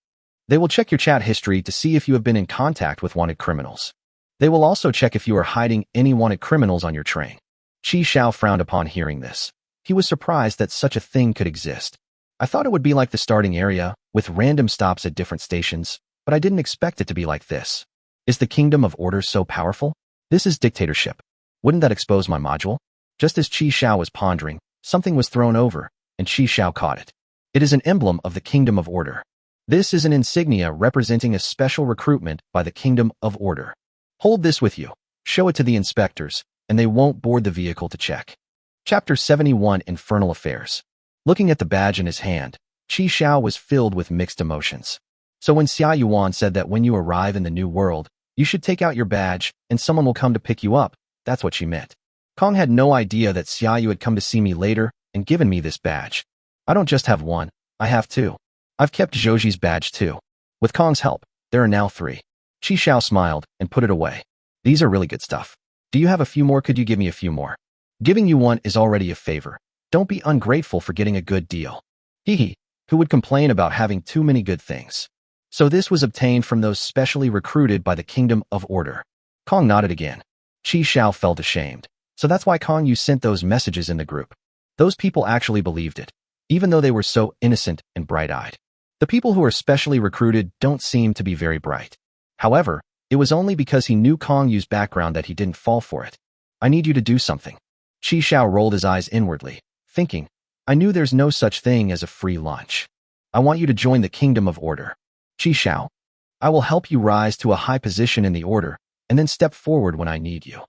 They will check your chat history to see if you have been in contact with wanted criminals. They will also check if you are hiding any wanted criminals on your train. Chi Xiao frowned upon hearing this. He was surprised that such a thing could exist. I thought it would be like the starting area, with random stops at different stations, but I didn't expect it to be like this. Is the Kingdom of Order so powerful? This is dictatorship. Wouldn't that expose my module? Just as Chi Xiao was pondering, something was thrown over, and Chi Xiao caught it. It is an emblem of the Kingdom of Order. This is an insignia representing a special recruitment by the Kingdom of Order. Hold this with you. Show it to the inspectors, and they won't board the vehicle to check. Chapter 71 Infernal Affairs. Looking at the badge in his hand, Chi Xiao was filled with mixed emotions. So when Xia Yuan said that when you arrive in the new world, you should take out your badge and someone will come to pick you up, that's what she meant. Kong had no idea that Xia Yu had come to see me later and given me this badge. I don't just have one, I have 2. I've kept Zhouji's badge too. With Kong's help, there are now 3. Chi Xiao smiled and put it away. These are really good stuff. Do you have a few more? Could you give me a few more? Giving you one is already a favor. Don't be ungrateful for getting a good deal. Hee, who would complain about having too many good things? So this was obtained from those specially recruited by the Kingdom of Order. Kong nodded again. Chi Xiao felt ashamed. So that's why Kong Yu sent those messages in the group. Those people actually believed it, even though they were so innocent and bright-eyed. The people who are specially recruited don't seem to be very bright. However, it was only because he knew Kong Yu's background that he didn't fall for it. I need you to do something. Qi Xiao rolled his eyes inwardly, thinking, I knew there's no such thing as a free lunch. I want you to join the Kingdom of Order. Qi Xiao, I will help you rise to a high position in the order, and then step forward when I need you.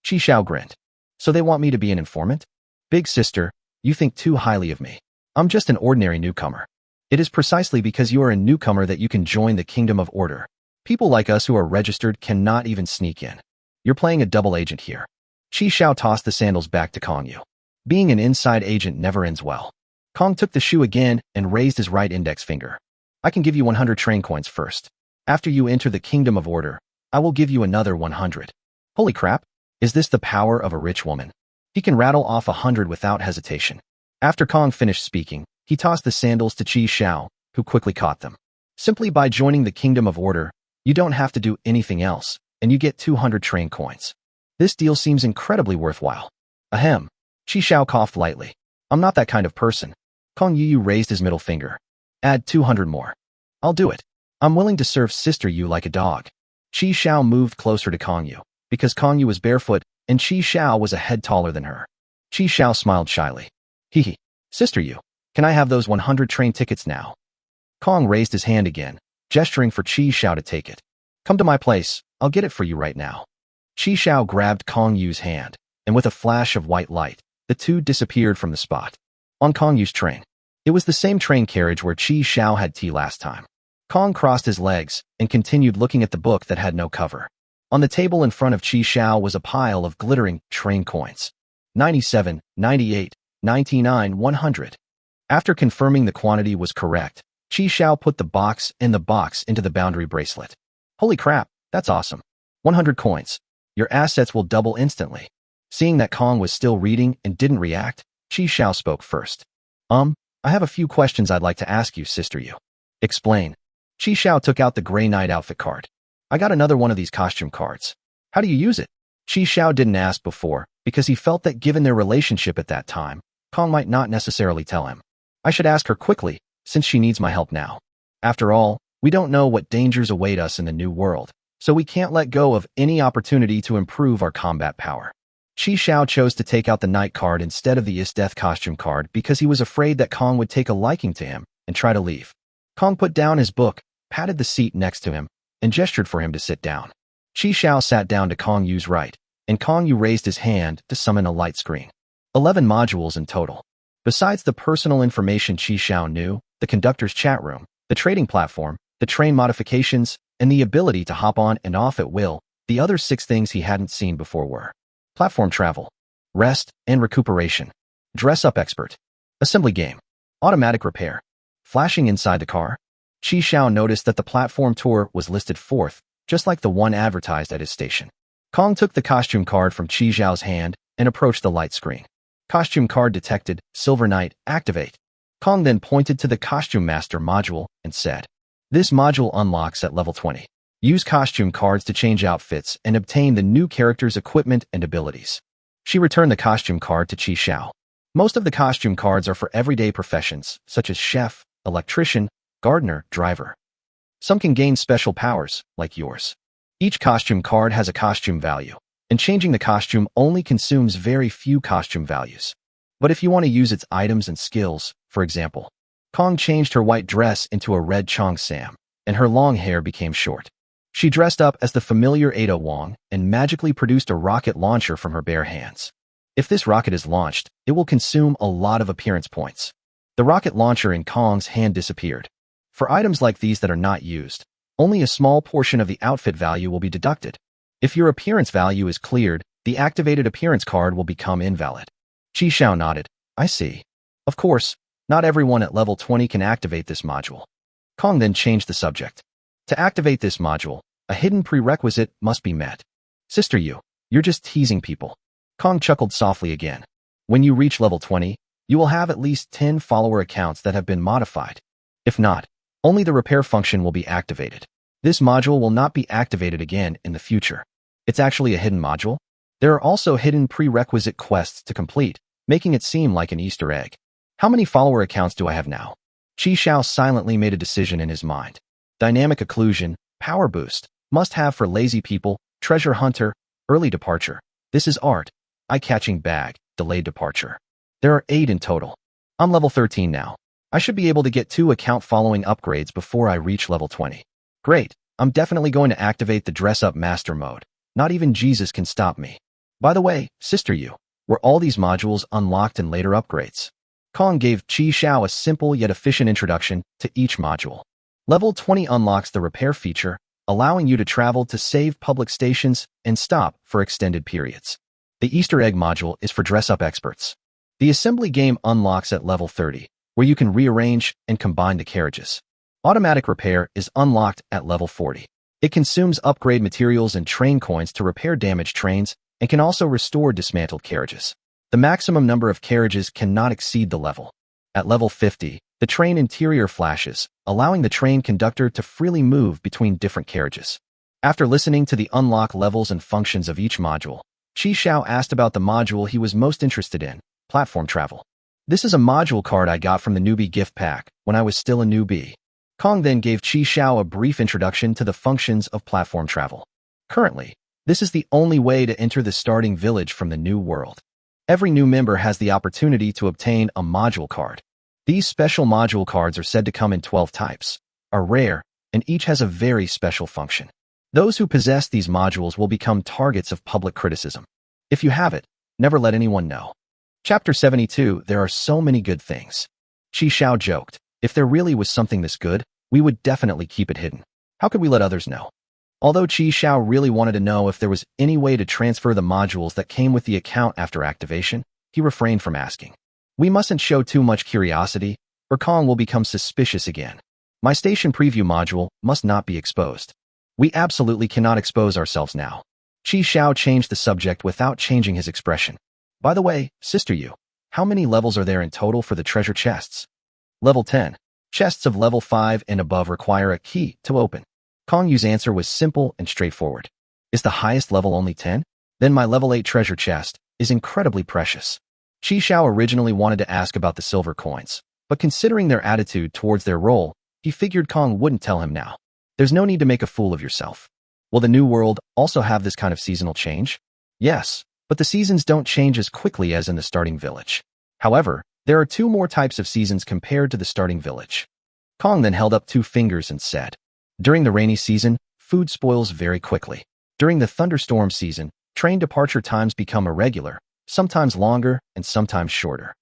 Qi Xiao grinned. So they want me to be an informant? Big sister, you think too highly of me. I'm just an ordinary newcomer. It is precisely because you are a newcomer that you can join the Kingdom of Order. People like us who are registered cannot even sneak in. You're playing a double agent here. Qi Xiao tossed the sandals back to Kong Yu. Being an inside agent never ends well. Kong took the shoe again and raised his right index finger. I can give you 100 train coins first. After you enter the Kingdom of Order, I will give you another 100. Holy crap! Is this the power of a rich woman? He can rattle off 100 without hesitation. After Kong finished speaking, he tossed the sandals to Qi Xiao, who quickly caught them. Simply by joining the Kingdom of Order, you don't have to do anything else, and you get 200 train coins. This deal seems incredibly worthwhile. Ahem. Qi Xiao coughed lightly. I'm not that kind of person. Kong Yu raised his middle finger. Add 200 more. I'll do it. I'm willing to serve Sister Yu like a dog. Qi Xiao moved closer to Kong Yu, because Kong Yu was barefoot, and Qi Xiao was a head taller than her. Qi Xiao smiled shyly. Hee. Sister Yu, can I have those 100 train tickets now? Kong raised his hand again, gesturing for Qi Xiao to take it. Come to my place, I'll get it for you right now. Qi Xiao grabbed Kong Yu's hand, and with a flash of white light, the two disappeared from the spot. On Kong Yu's train. It was the same train carriage where Qi Xiao had tea last time. Kong crossed his legs and continued looking at the book that had no cover. On the table in front of Qi Xiao was a pile of glittering train coins. 97, 98, 99, 100. After confirming the quantity was correct, Qi Xiao put the box into the boundary bracelet. Holy crap, that's awesome. 100 coins. Your assets will double instantly. Seeing that Kong was still reading and didn't react, Qi Xiao spoke first. I have a few questions I'd like to ask you, Sister Yu. Explain. Qi Xiao took out the gray knight outfit card. I got another one of these costume cards. How do you use it? Qi Xiao didn't ask before, because he felt that given their relationship at that time, Kong might not necessarily tell him. I should ask her quickly, since she needs my help now. After all, we don't know what dangers await us in the new world, so we can't let go of any opportunity to improve our combat power. Qi Xiao chose to take out the knight card instead of the Is-Death costume card because he was afraid that Kong would take a liking to him and try to leave. Kong put down his book, patted the seat next to him, and gestured for him to sit down. Qi Xiao sat down to Kong Yu's right, and Kong Yu raised his hand to summon a light screen. 11 modules in total. Besides the personal information Qi Xiao knew, the conductor's chat room, the trading platform, the train modifications, and the ability to hop on and off at will, the other 6 things he hadn't seen before were platform travel, rest and recuperation, dress-up expert, assembly game, automatic repair, flashing inside the car. Qi Xiao noticed that the platform tour was listed 4th, just like the one advertised at his station. Kong took the costume card from Qi Xiao's hand and approached the light screen. Costume card detected, Silver Knight, activate. Kong then pointed to the Costume Master module and said, this module unlocks at level 20. Use costume cards to change outfits and obtain the new character's equipment and abilities. She returned the costume card to Qi Xiao. Most of the costume cards are for everyday professions, such as chef, electrician, gardener, driver. Some can gain special powers, like yours. Each costume card has a costume value, and changing the costume only consumes very few costume values. But if you want to use its items and skills, for example, Kong changed her white dress into a red cheongsam, and her long hair became short. She dressed up as the familiar Ada Wong and magically produced a rocket launcher from her bare hands. If this rocket is launched, it will consume a lot of appearance points. The rocket launcher in Kong's hand disappeared. For items like these that are not used, only a small portion of the outfit value will be deducted. If your appearance value is cleared, the activated appearance card will become invalid. Qi Xiao nodded. I see. Of course, not everyone at level 20 can activate this module. Kong then changed the subject. To activate this module, a hidden prerequisite must be met. Sister Yu, you're just teasing people. Kong chuckled softly again. When you reach level 20, you will have at least 10 follower accounts that have been modified. If not, only the repair function will be activated. This module will not be activated again in the future. It's actually a hidden module? There are also hidden prerequisite quests to complete, making it seem like an Easter egg. How many follower accounts do I have now? Qi Xiao silently made a decision in his mind. Dynamic occlusion, power boost, must have for lazy people, treasure hunter, early departure. This is art, eye-catching bag, delayed departure. There are 8 in total. I'm level 13 now. I should be able to get 2 account following upgrades before I reach level 20. Great, I'm definitely going to activate the dress-up master mode. Not even Jesus can stop me. By the way, Sister Yu, were all these modules unlocked in later upgrades? Kong gave Qi Xiao a simple yet efficient introduction to each module. Level 20 unlocks the repair feature, allowing you to travel to saved public stations and stop for extended periods. The Easter egg module is for dress-up experts. The assembly game unlocks at level 30, where you can rearrange and combine the carriages. Automatic repair is unlocked at level 40. It consumes upgrade materials and train coins to repair damaged trains and can also restore dismantled carriages. The maximum number of carriages cannot exceed the level. At level 50, the train interior flashes, allowing the train conductor to freely move between different carriages. After listening to the unlock levels and functions of each module, Qi Xiao asked about the module he was most interested in, platform travel. This is a module card I got from the newbie gift pack when I was still a newbie. Kong then gave Qi Xiao a brief introduction to the functions of platform travel. Currently, this is the only way to enter the starting village from the new world. Every new member has the opportunity to obtain a module card. These special module cards are said to come in 12 types, are rare, and each has a very special function. Those who possess these modules will become targets of public criticism. If you have it, never let anyone know. Chapter 72, there are so many good things. Qi Xiao joked, if there really was something this good, we would definitely keep it hidden. How could we let others know? Although Qi Xiao really wanted to know if there was any way to transfer the modules that came with the account after activation, he refrained from asking. We mustn't show too much curiosity, or Kong will become suspicious again. My station preview module must not be exposed. We absolutely cannot expose ourselves now. Qi Xiao changed the subject without changing his expression. By the way, Sister Yu, how many levels are there in total for the treasure chests? Level 10. Chests of level 5 and above require a key to open. Kong Yu's answer was simple and straightforward. Is the highest level only 10? Then my level 8 treasure chest is incredibly precious. Qi Xiao originally wanted to ask about the silver coins, but considering their attitude towards their role, he figured Kong wouldn't tell him now. There's no need to make a fool of yourself. Will the new world also have this kind of seasonal change? Yes, but the seasons don't change as quickly as in the starting village. However, there are 2 more types of seasons compared to the starting village. Kong then held up 2 fingers and said, during the rainy season, food spoils very quickly. During the thunderstorm season, train departure times become irregular, sometimes longer and sometimes shorter.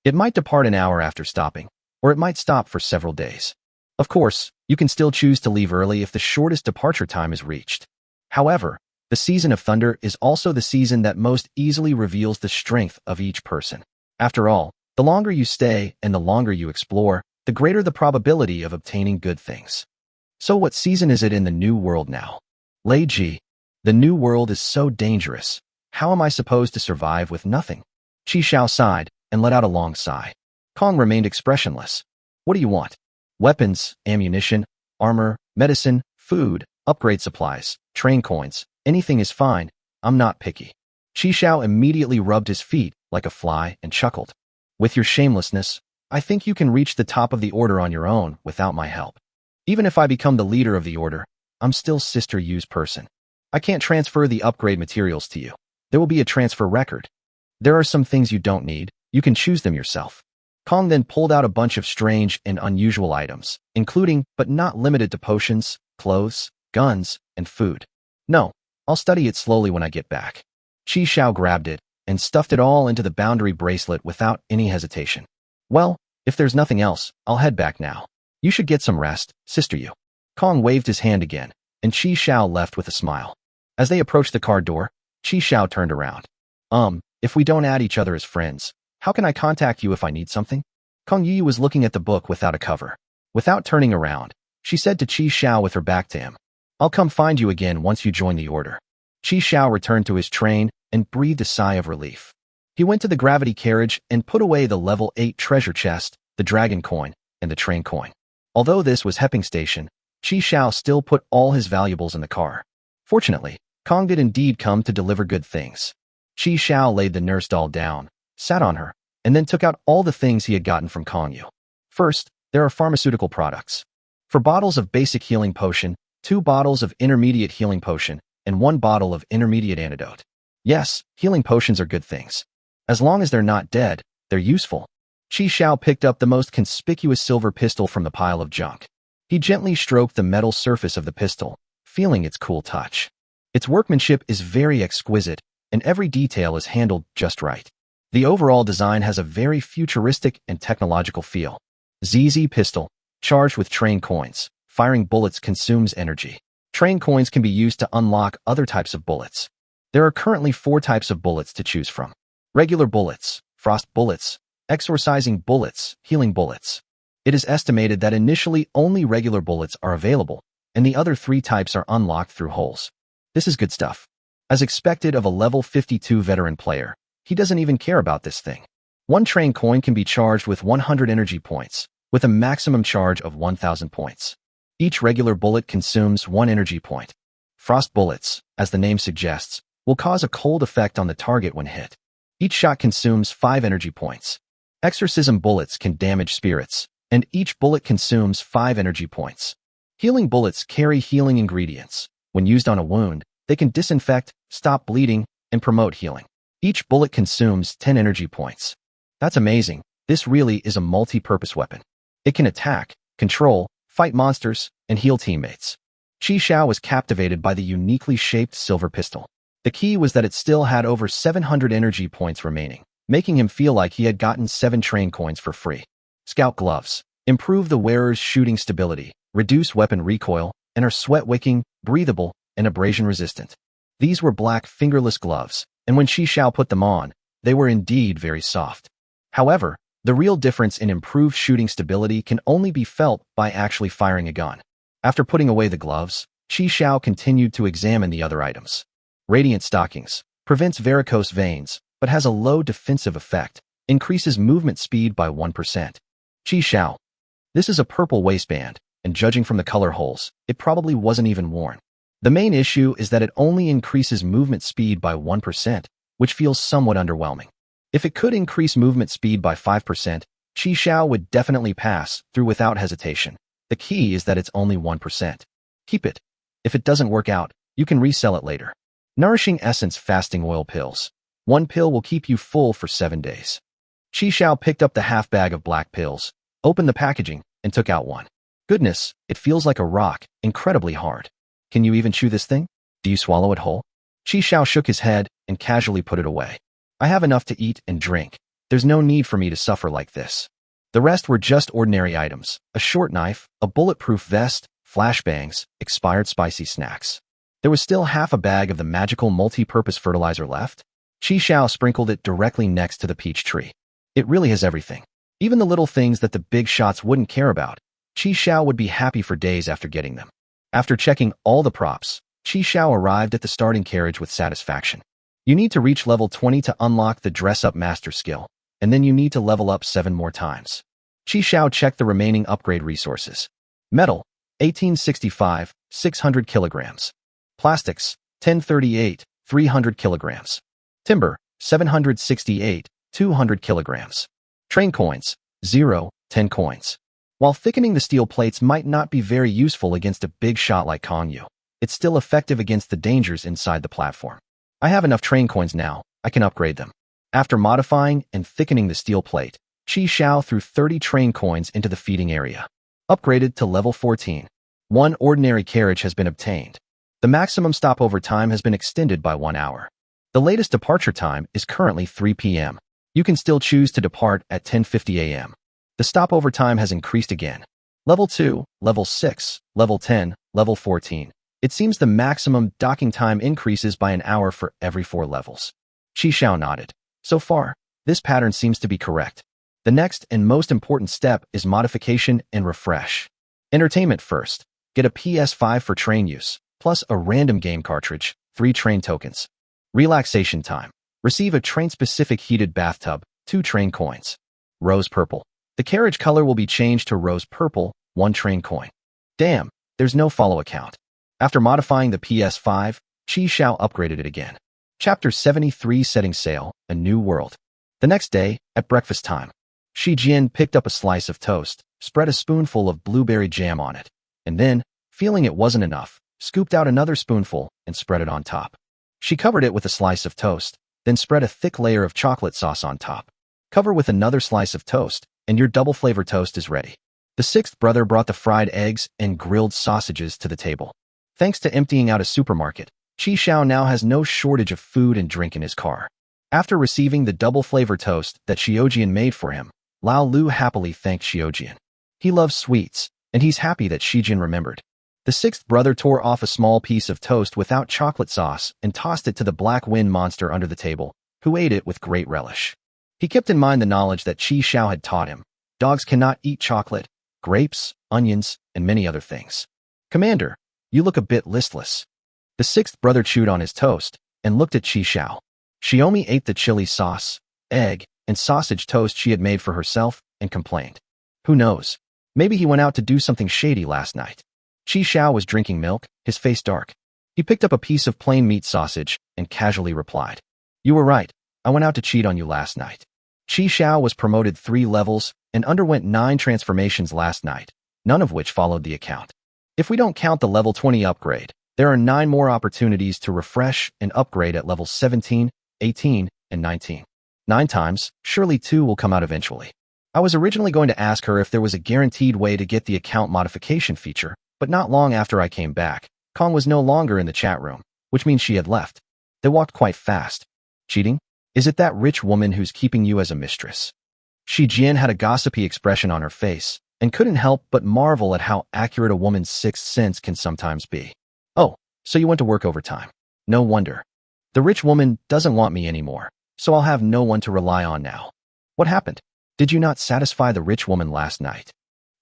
It might depart an hour after stopping, or it might stop for several days. Of course, you can still choose to leave early if the shortest departure time is reached. However, the season of thunder is also the season that most easily reveals the strength of each person. After all, the longer you stay and the longer you explore, the greater the probability of obtaining good things. So what season is it in the new world now? Lei Ji, the new world is so dangerous. How am I supposed to survive with nothing? Qi Xiao sighed and let out a long sigh. Kong remained expressionless. What do you want? Weapons, ammunition, armor, medicine, food, upgrade supplies, train coins, anything is fine. I'm not picky. Qi Xiao immediately rubbed his feet like a fly and chuckled. With your shamelessness, I think you can reach the top of the order on your own without my help. Even if I become the leader of the order, I'm still Sister Yu's person. I can't transfer the upgrade materials to you. There will be a transfer record. There are some things you don't need. You can choose them yourself. Kong then pulled out a bunch of strange and unusual items, including but not limited to potions, clothes, guns, and food. No, I'll study it slowly when I get back. Qi Xiao grabbed it and stuffed it all into the boundary bracelet without any hesitation. Well, if there's nothing else, I'll head back now. You should get some rest, Sister Yu. Kong waved his hand again, and Qi Xiao left with a smile. As they approached the car door, Qi Xiao turned around. If we don't add each other as friends, how can I contact you if I need something? Kong Yi was looking at the book without a cover. Without turning around, she said to Qi Xiao with her back to him, I'll come find you again once you join the order. Qi Xiao returned to his train and breathed a sigh of relief. He went to the gravity carriage and put away the level 8 treasure chest, the dragon coin, and the train coin. Although this was Hepping Station, Qi Xiao still put all his valuables in the car. Fortunately, Kong did indeed come to deliver good things. Qi Xiao laid the nurse doll down, sat on her, and then took out all the things he had gotten from Kongyu. First, there are pharmaceutical products. For bottles of basic healing potion, 2 bottles of intermediate healing potion, and 1 bottle of intermediate antidote. Yes, healing potions are good things. As long as they're not dead, they're useful. Qi Xiao picked up the most conspicuous silver pistol from the pile of junk. He gently stroked the metal surface of the pistol, feeling its cool touch. Its workmanship is very exquisite, and every detail is handled just right. The overall design has a very futuristic and technological feel. ZZ pistol, charged with train coins. Firing bullets consumes energy. Train coins can be used to unlock other types of bullets. There are currently 4 types of bullets to choose from. Regular bullets, frost bullets, exorcising bullets, healing bullets. It is estimated that initially only regular bullets are available, and the other 3 types are unlocked through holes. This is good stuff. As expected of a level 52 veteran player, he doesn't even care about this thing. 1 train coin can be charged with 100 energy points, with a maximum charge of 1,000 points. Each regular bullet consumes 1 energy point. Frost bullets, as the name suggests, will cause a cold effect on the target when hit. Each shot consumes 5 energy points. Exorcism bullets can damage spirits, and each bullet consumes 5 energy points. Healing bullets carry healing ingredients. When used on a wound, they can disinfect, stop bleeding, and promote healing. Each bullet consumes 10 energy points. That's amazing. This really is a multi-purpose weapon. It can attack, control, fight monsters, and heal teammates. Qi Xiao was captivated by the uniquely shaped silver pistol. The key was that it still had over 700 energy points remaining, making him feel like he had gotten 7 train coins for free. Scout gloves. Improve the wearer's shooting stability, reduce weapon recoil, and are sweat-wicking, breathable, and abrasion-resistant. These were black fingerless gloves, and when Qi Xiao put them on, they were indeed very soft. However, the real difference in improved shooting stability can only be felt by actually firing a gun. After putting away the gloves, Qi Xiao continued to examine the other items. Radiant stockings. Prevents varicose veins, but has a low defensive effect. Increases movement speed by 1%. Qi Xiao. This is a purple waistband, and judging from the color holes, it probably wasn't even worn. The main issue is that it only increases movement speed by 1%, which feels somewhat underwhelming. If it could increase movement speed by 5%, Qi Xiao would definitely pass through without hesitation. The key is that it's only 1%. Keep it. If it doesn't work out, you can resell it later. Nourishing Essence Fasting Oil Pills. 1 pill will keep you full for 7 days. Qi Xiao picked up the half bag of black pills, opened the packaging, and took out one. Goodness, it feels like a rock, incredibly hard. Can you even chew this thing? Do you swallow it whole? Qi Xiao shook his head and casually put it away. I have enough to eat and drink. There's no need for me to suffer like this. The rest were just ordinary items, a short knife, a bulletproof vest, flashbangs, expired spicy snacks. There was still half a bag of the magical multi-purpose fertilizer left. Qi Xiao sprinkled it directly next to the peach tree. It really has everything. Even the little things that the big shots wouldn't care about. Qi Xiao would be happy for days after getting them. After checking all the props, Qi Xiao arrived at the starting carriage with satisfaction. You need to reach level 20 to unlock the dress-up master skill, and then you need to level up 7 more times. Qi Xiao checked the remaining upgrade resources. Metal, 1865, 600 kilograms. Plastics, 1038, 300 kilograms. Timber, 768, 200 kilograms. Train coins, 0, 10 coins. While thickening the steel plates might not be very useful against a big shot like Kongyu, it's still effective against the dangers inside the platform. I have enough train coins now, I can upgrade them. After modifying and thickening the steel plate, Qi Xiao threw 30 train coins into the feeding area. Upgraded to level 14. 1 ordinary carriage has been obtained. The maximum stopover time has been extended by 1 hour. The latest departure time is currently 3 p.m. You can still choose to depart at 10:50 a.m. The stopover time has increased again. Level 2, Level 6, Level 10, Level 14. It seems the maximum docking time increases by an hour for every 4 levels. Qi Xiao nodded. So far, this pattern seems to be correct. The next and most important step is modification and refresh. Entertainment first. Get a PS5 for train use, plus a random game cartridge, 3 train tokens. Relaxation time. Receive a train-specific heated bathtub, 2 train coins. Rose purple. The carriage color will be changed to rose purple, 1 train coin. Damn, there's no follow account. After modifying the PS5, Qi Xiao upgraded it again. Chapter 73 Setting Sail, A New World. The next day, at breakfast time, Shi Jian picked up a slice of toast, spread a spoonful of blueberry jam on it, and then, feeling it wasn't enough, scooped out another spoonful and spread it on top. She covered it with a slice of toast, then spread a thick layer of chocolate sauce on top. Cover with another slice of toast, and your double-flavor toast is ready. The sixth brother brought the fried eggs and grilled sausages to the table. Thanks to emptying out a supermarket, Qi Xiao now has no shortage of food and drink in his car. After receiving the double-flavor toast that Xiaojian made for him, Lao Lu happily thanked Xiaojian. He loves sweets, and he's happy that Xijian remembered. The sixth brother tore off a small piece of toast without chocolate sauce and tossed it to the black wind monster under the table, who ate it with great relish. He kept in mind the knowledge that Qi Xiao had taught him. Dogs cannot eat chocolate, grapes, onions, and many other things. Commander, you look a bit listless. The sixth brother chewed on his toast and looked at Qi Xiao. Xiaomi ate the chili sauce, egg, and sausage toast she had made for herself and complained. Who knows? Maybe he went out to do something shady last night. Qi Xiao was drinking milk, his face dark. He picked up a piece of plain meat sausage and casually replied, "You were right. I went out to cheat on you last night." Qi Xiao was promoted 3 levels and underwent 9 transformations last night, none of which followed the account. If we don't count the level 20 upgrade, there are 9 more opportunities to refresh and upgrade at levels 17, 18, and 19. 9 times, surely 2 will come out eventually. I was originally going to ask her if there was a guaranteed way to get the account modification feature, but not long after I came back, Kong was no longer in the chat room, which means she had left. They walked quite fast. Cheating? Is it that rich woman who's keeping you as a mistress? Shi Jian had a gossipy expression on her face and couldn't help but marvel at how accurate a woman's sixth sense can sometimes be. Oh, so you went to work overtime. No wonder. The rich woman doesn't want me anymore, so I'll have no one to rely on now. What happened? Did you not satisfy the rich woman last night?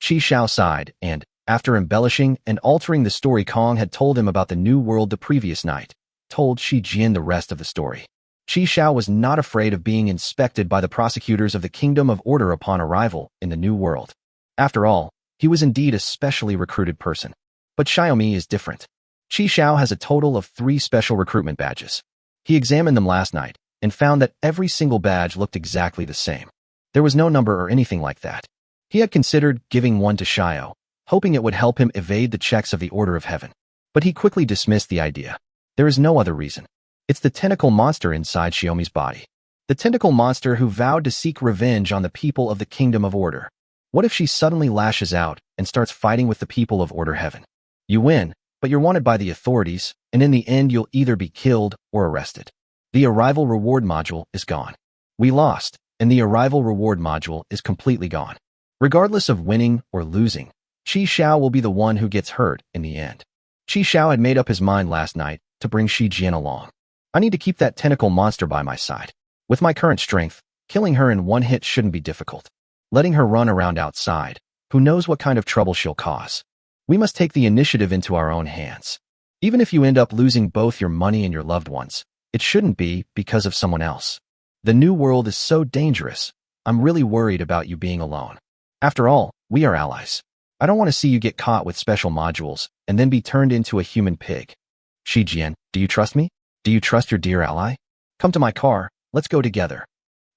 Qi Xiao sighed and, after embellishing and altering the story Kong had told him about the new world the previous night, told Shi Jian the rest of the story. Qi Xiao was not afraid of being inspected by the prosecutors of the Kingdom of Order upon arrival in the new world. After all, he was indeed a specially recruited person. But Xiaomi is different. Qi Xiao has a total of 3 special recruitment badges. He examined them last night and found that every single badge looked exactly the same. There was no number or anything like that. He had considered giving one to Xiao, hoping it would help him evade the checks of the Order of Heaven. But he quickly dismissed the idea. There is no other reason. It's the tentacle monster inside Xiaomi's body. The tentacle monster who vowed to seek revenge on the people of the Kingdom of Order. What if she suddenly lashes out and starts fighting with the people of Order Heaven? You win, but you're wanted by the authorities, and in the end you'll either be killed or arrested. The arrival reward module is gone. We lost, and the arrival reward module is completely gone. Regardless of winning or losing, Qi Xiao will be the one who gets hurt in the end. Qi Xiao had made up his mind last night to bring Shi Jian along. I need to keep that tentacle monster by my side. With my current strength, killing her in one hit shouldn't be difficult. Letting her run around outside, who knows what kind of trouble she'll cause. We must take the initiative into our own hands. Even if you end up losing both your money and your loved ones, it shouldn't be because of someone else. The new world is so dangerous. I'm really worried about you being alone. After all, we are allies. I don't want to see you get caught with special modules and then be turned into a human pig. Shi Jian, do you trust me? Do you trust your dear ally? Come to my car, let's go together.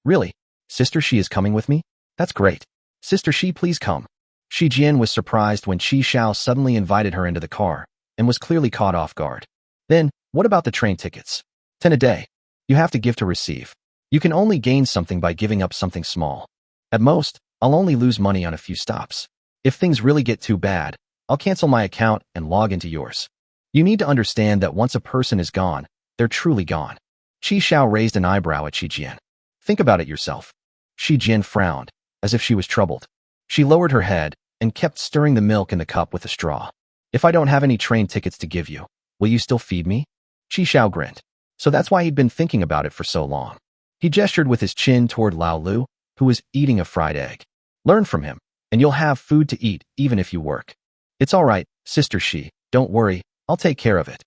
Really? Sister Shi is coming with me? That's great. Sister Shi, please come. Shi Jian was surprised when Qi Xiao suddenly invited her into the car and was clearly caught off guard. Then, what about the train tickets? 10 a day. You have to give to receive. You can only gain something by giving up something small. At most, I'll only lose money on a few stops. If things really get too bad, I'll cancel my account and log into yours. You need to understand that once a person is gone, they're truly gone. Qi Xiao raised an eyebrow at Shi Jian. Think about it yourself. Shi Jian frowned, as if she was troubled. She lowered her head and kept stirring the milk in the cup with a straw. If I don't have any train tickets to give you, will you still feed me? Qi Xiao grinned. So that's why he'd been thinking about it for so long. He gestured with his chin toward Lao Lu, who was eating a fried egg. Learn from him, and you'll have food to eat even if you work. It's all right, Sister Shi, don't worry, I'll take care of it.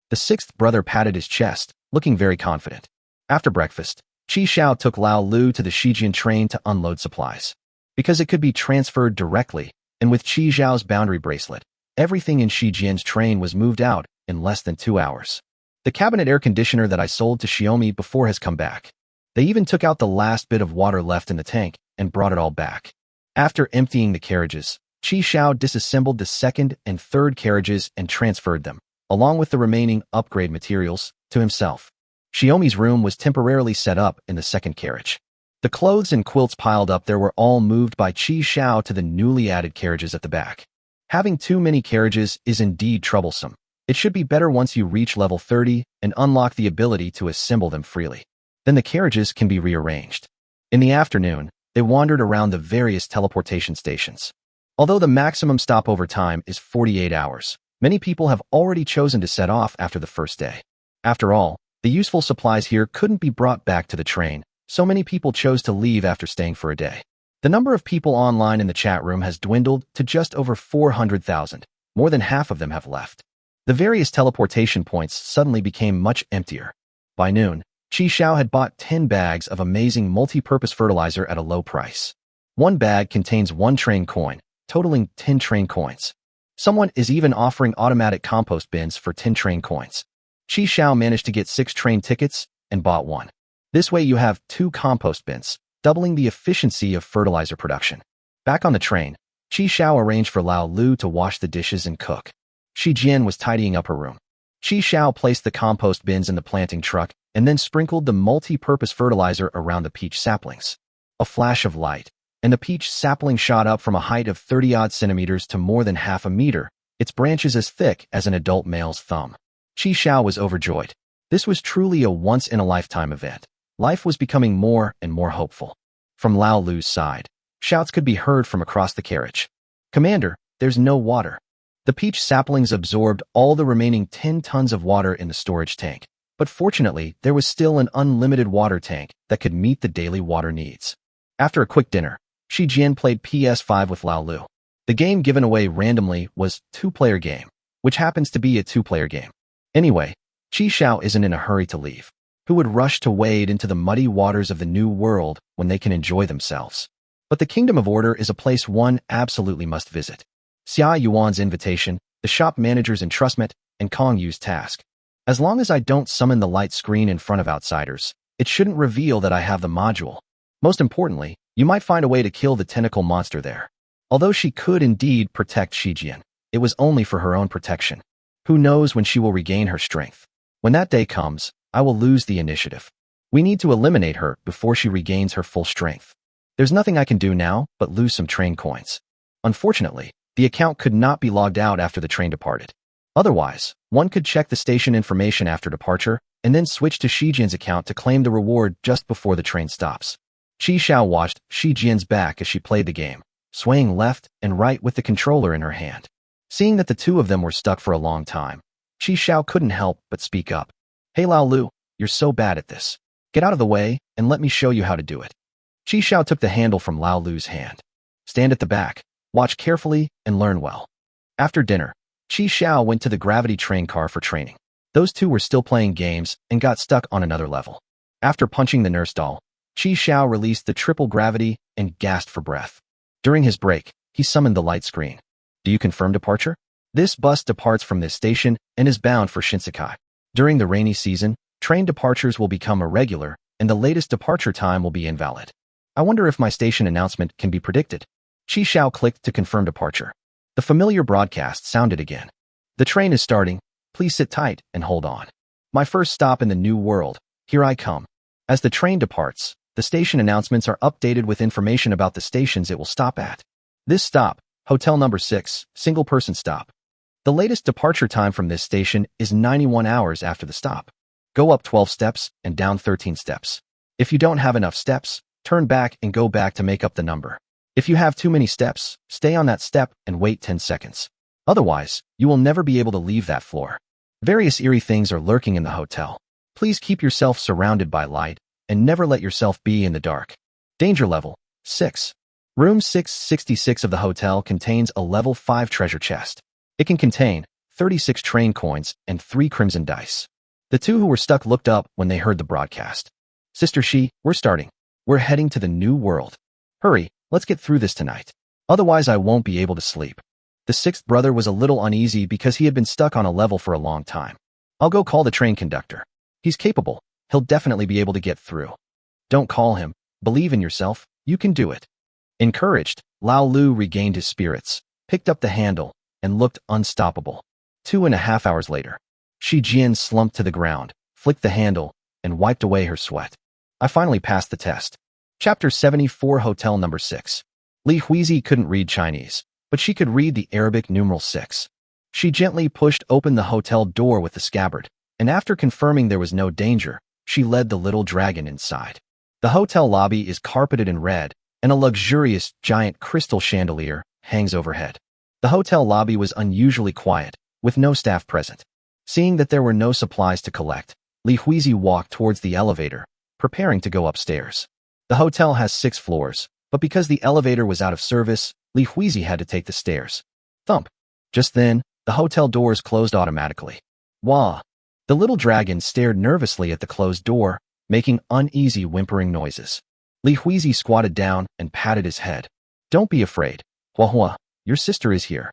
The sixth brother patted his chest, looking very confident. After breakfast, Qi Xiao took Lao Lu to the Shijian train to unload supplies. Because it could be transferred directly, and with Qi Xiao's boundary bracelet, everything in Shijian's train was moved out in less than 2 hours. The cabinet air conditioner that I sold to Xiaomi before has come back. They even took out the last bit of water left in the tank and brought it all back. After emptying the carriages, Qi Xiao disassembled the second and third carriages and transferred them, along with the remaining upgrade materials, to himself. Xiaomi's room was temporarily set up in the second carriage. The clothes and quilts piled up there were all moved by Qi Xiao to the newly added carriages at the back. Having too many carriages is indeed troublesome. It should be better once you reach level 30 and unlock the ability to assemble them freely. Then the carriages can be rearranged. In the afternoon, they wandered around the various teleportation stations. Although the maximum stopover time is 48 hours, many people have already chosen to set off after the first day. After all, the useful supplies here couldn't be brought back to the train, so many people chose to leave after staying for a day. The number of people online in the chat room has dwindled to just over 400,000. More than half of them have left. The various teleportation points suddenly became much emptier. By noon, Qi Xiao had bought 10 bags of amazing multi-purpose fertilizer at a low price. One bag contains 1 train coin, totaling 10 train coins. Someone is even offering automatic compost bins for 10 train coins. Qi Xiao managed to get 6 train tickets and bought one. This way you have 2 compost bins, doubling the efficiency of fertilizer production. Back on the train, Qi Xiao arranged for Lao Lu to wash the dishes and cook. Shi Jian was tidying up her room. Qi Xiao placed the compost bins in the planting truck and then sprinkled the multi-purpose fertilizer around the peach saplings. A flash of light, and the peach sapling shot up from a height of 30-odd centimeters to more than half a meter, its branches as thick as an adult male's thumb. Qi Xiao was overjoyed. This was truly a once-in-a-lifetime event. Life was becoming more and more hopeful. From Lao Lu's side, shouts could be heard from across the carriage. "Commander, there's no water." The peach saplings absorbed all the remaining 10 tons of water in the storage tank. But fortunately, there was still an unlimited water tank that could meet the daily water needs. After a quick dinner, Shi Jian played PS5 with Lao Lu. The game given away randomly was two-player game, which happens to be a two-player game. Anyway, Qi Xiao isn't in a hurry to leave. Who would rush to wade into the muddy waters of the new world when they can enjoy themselves? But the Kingdom of Order is a place one absolutely must visit. Xia Yuan's invitation, the shop manager's entrustment, and Kong Yu's task. As long as I don't summon the light screen in front of outsiders, it shouldn't reveal that I have the module. Most importantly, you might find a way to kill the tentacle monster there. Although she could indeed protect Shijian, it was only for her own protection. Who knows when she will regain her strength? When that day comes, I will lose the initiative. We need to eliminate her before she regains her full strength. There's nothing I can do now but lose some train coins. Unfortunately, the account could not be logged out after the train departed. Otherwise, one could check the station information after departure and then switch to Shijian's account to claim the reward just before the train stops. Qi Xiao watched Shijian's back as she played the game, swaying left and right with the controller in her hand. Seeing that the two of them were stuck for a long time, Qi Xiao couldn't help but speak up. "Hey Lao Lu, you're so bad at this. Get out of the way and let me show you how to do it." Qi Xiao took the handle from Lao Lu's hand. "Stand at the back, watch carefully, and learn well." After dinner, Qi Xiao went to the gravity train car for training. Those two were still playing games and got stuck on another level. After punching the nurse doll, Qi Xiao released the triple gravity and gasped for breath. During his break, he summoned the light screen. "Do you confirm departure? This bus departs from this station and is bound for Shinsekai. During the rainy season, train departures will become irregular and the latest departure time will be invalid. I wonder if my station announcement can be predicted." Qi Xiao clicked to confirm departure. The familiar broadcast sounded again. "The train is starting. Please sit tight and hold on. My first stop in the new world. Here I come." As the train departs, the station announcements are updated with information about the stations it will stop at. This stop, Hotel Number 6, single-person stop. The latest departure time from this station is 91 hours after the stop. Go up 12 steps and down 13 steps. If you don't have enough steps, turn back and go back to make up the number. If you have too many steps, stay on that step and wait 10 seconds. Otherwise, you will never be able to leave that floor. Various eerie things are lurking in the hotel. Please keep yourself surrounded by light and never let yourself be in the dark. Danger level 6. Room 666 of the hotel contains a level 5 treasure chest. It can contain 36 train coins and 3 crimson dice. The two who were stuck looked up when they heard the broadcast. "Sister Shi, we're starting. We're heading to the new world. Hurry, let's get through this tonight. Otherwise I won't be able to sleep." The sixth brother was a little uneasy because he had been stuck on a level for a long time. I'll go call the train conductor. He's capable. He'll definitely be able to get through. Don't call him. Believe in yourself. You can do it. Encouraged, Lao Lu regained his spirits, picked up the handle, and looked unstoppable. 2.5 hours later, Shi Jian slumped to the ground, flicked the handle, and wiped away her sweat. I finally passed the test. Chapter 74, Hotel Number 6. Li Huizi couldn't read Chinese, but she could read the Arabic numeral 6. She gently pushed open the hotel door with the scabbard, and after confirming there was no danger, she led the little dragon inside. The hotel lobby is carpeted in red, and a luxurious, giant crystal chandelier hangs overhead. The hotel lobby was unusually quiet, with no staff present. Seeing that there were no supplies to collect, Li Huizi walked towards the elevator, preparing to go upstairs. The hotel has 6 floors, but because the elevator was out of service, Li Huizi had to take the stairs. Thump! Just then, the hotel doors closed automatically. Wah! The little dragon stared nervously at the closed door, making uneasy whimpering noises. Li Huizi squatted down and patted his head. Don't be afraid. Hua Hua, your sister is here.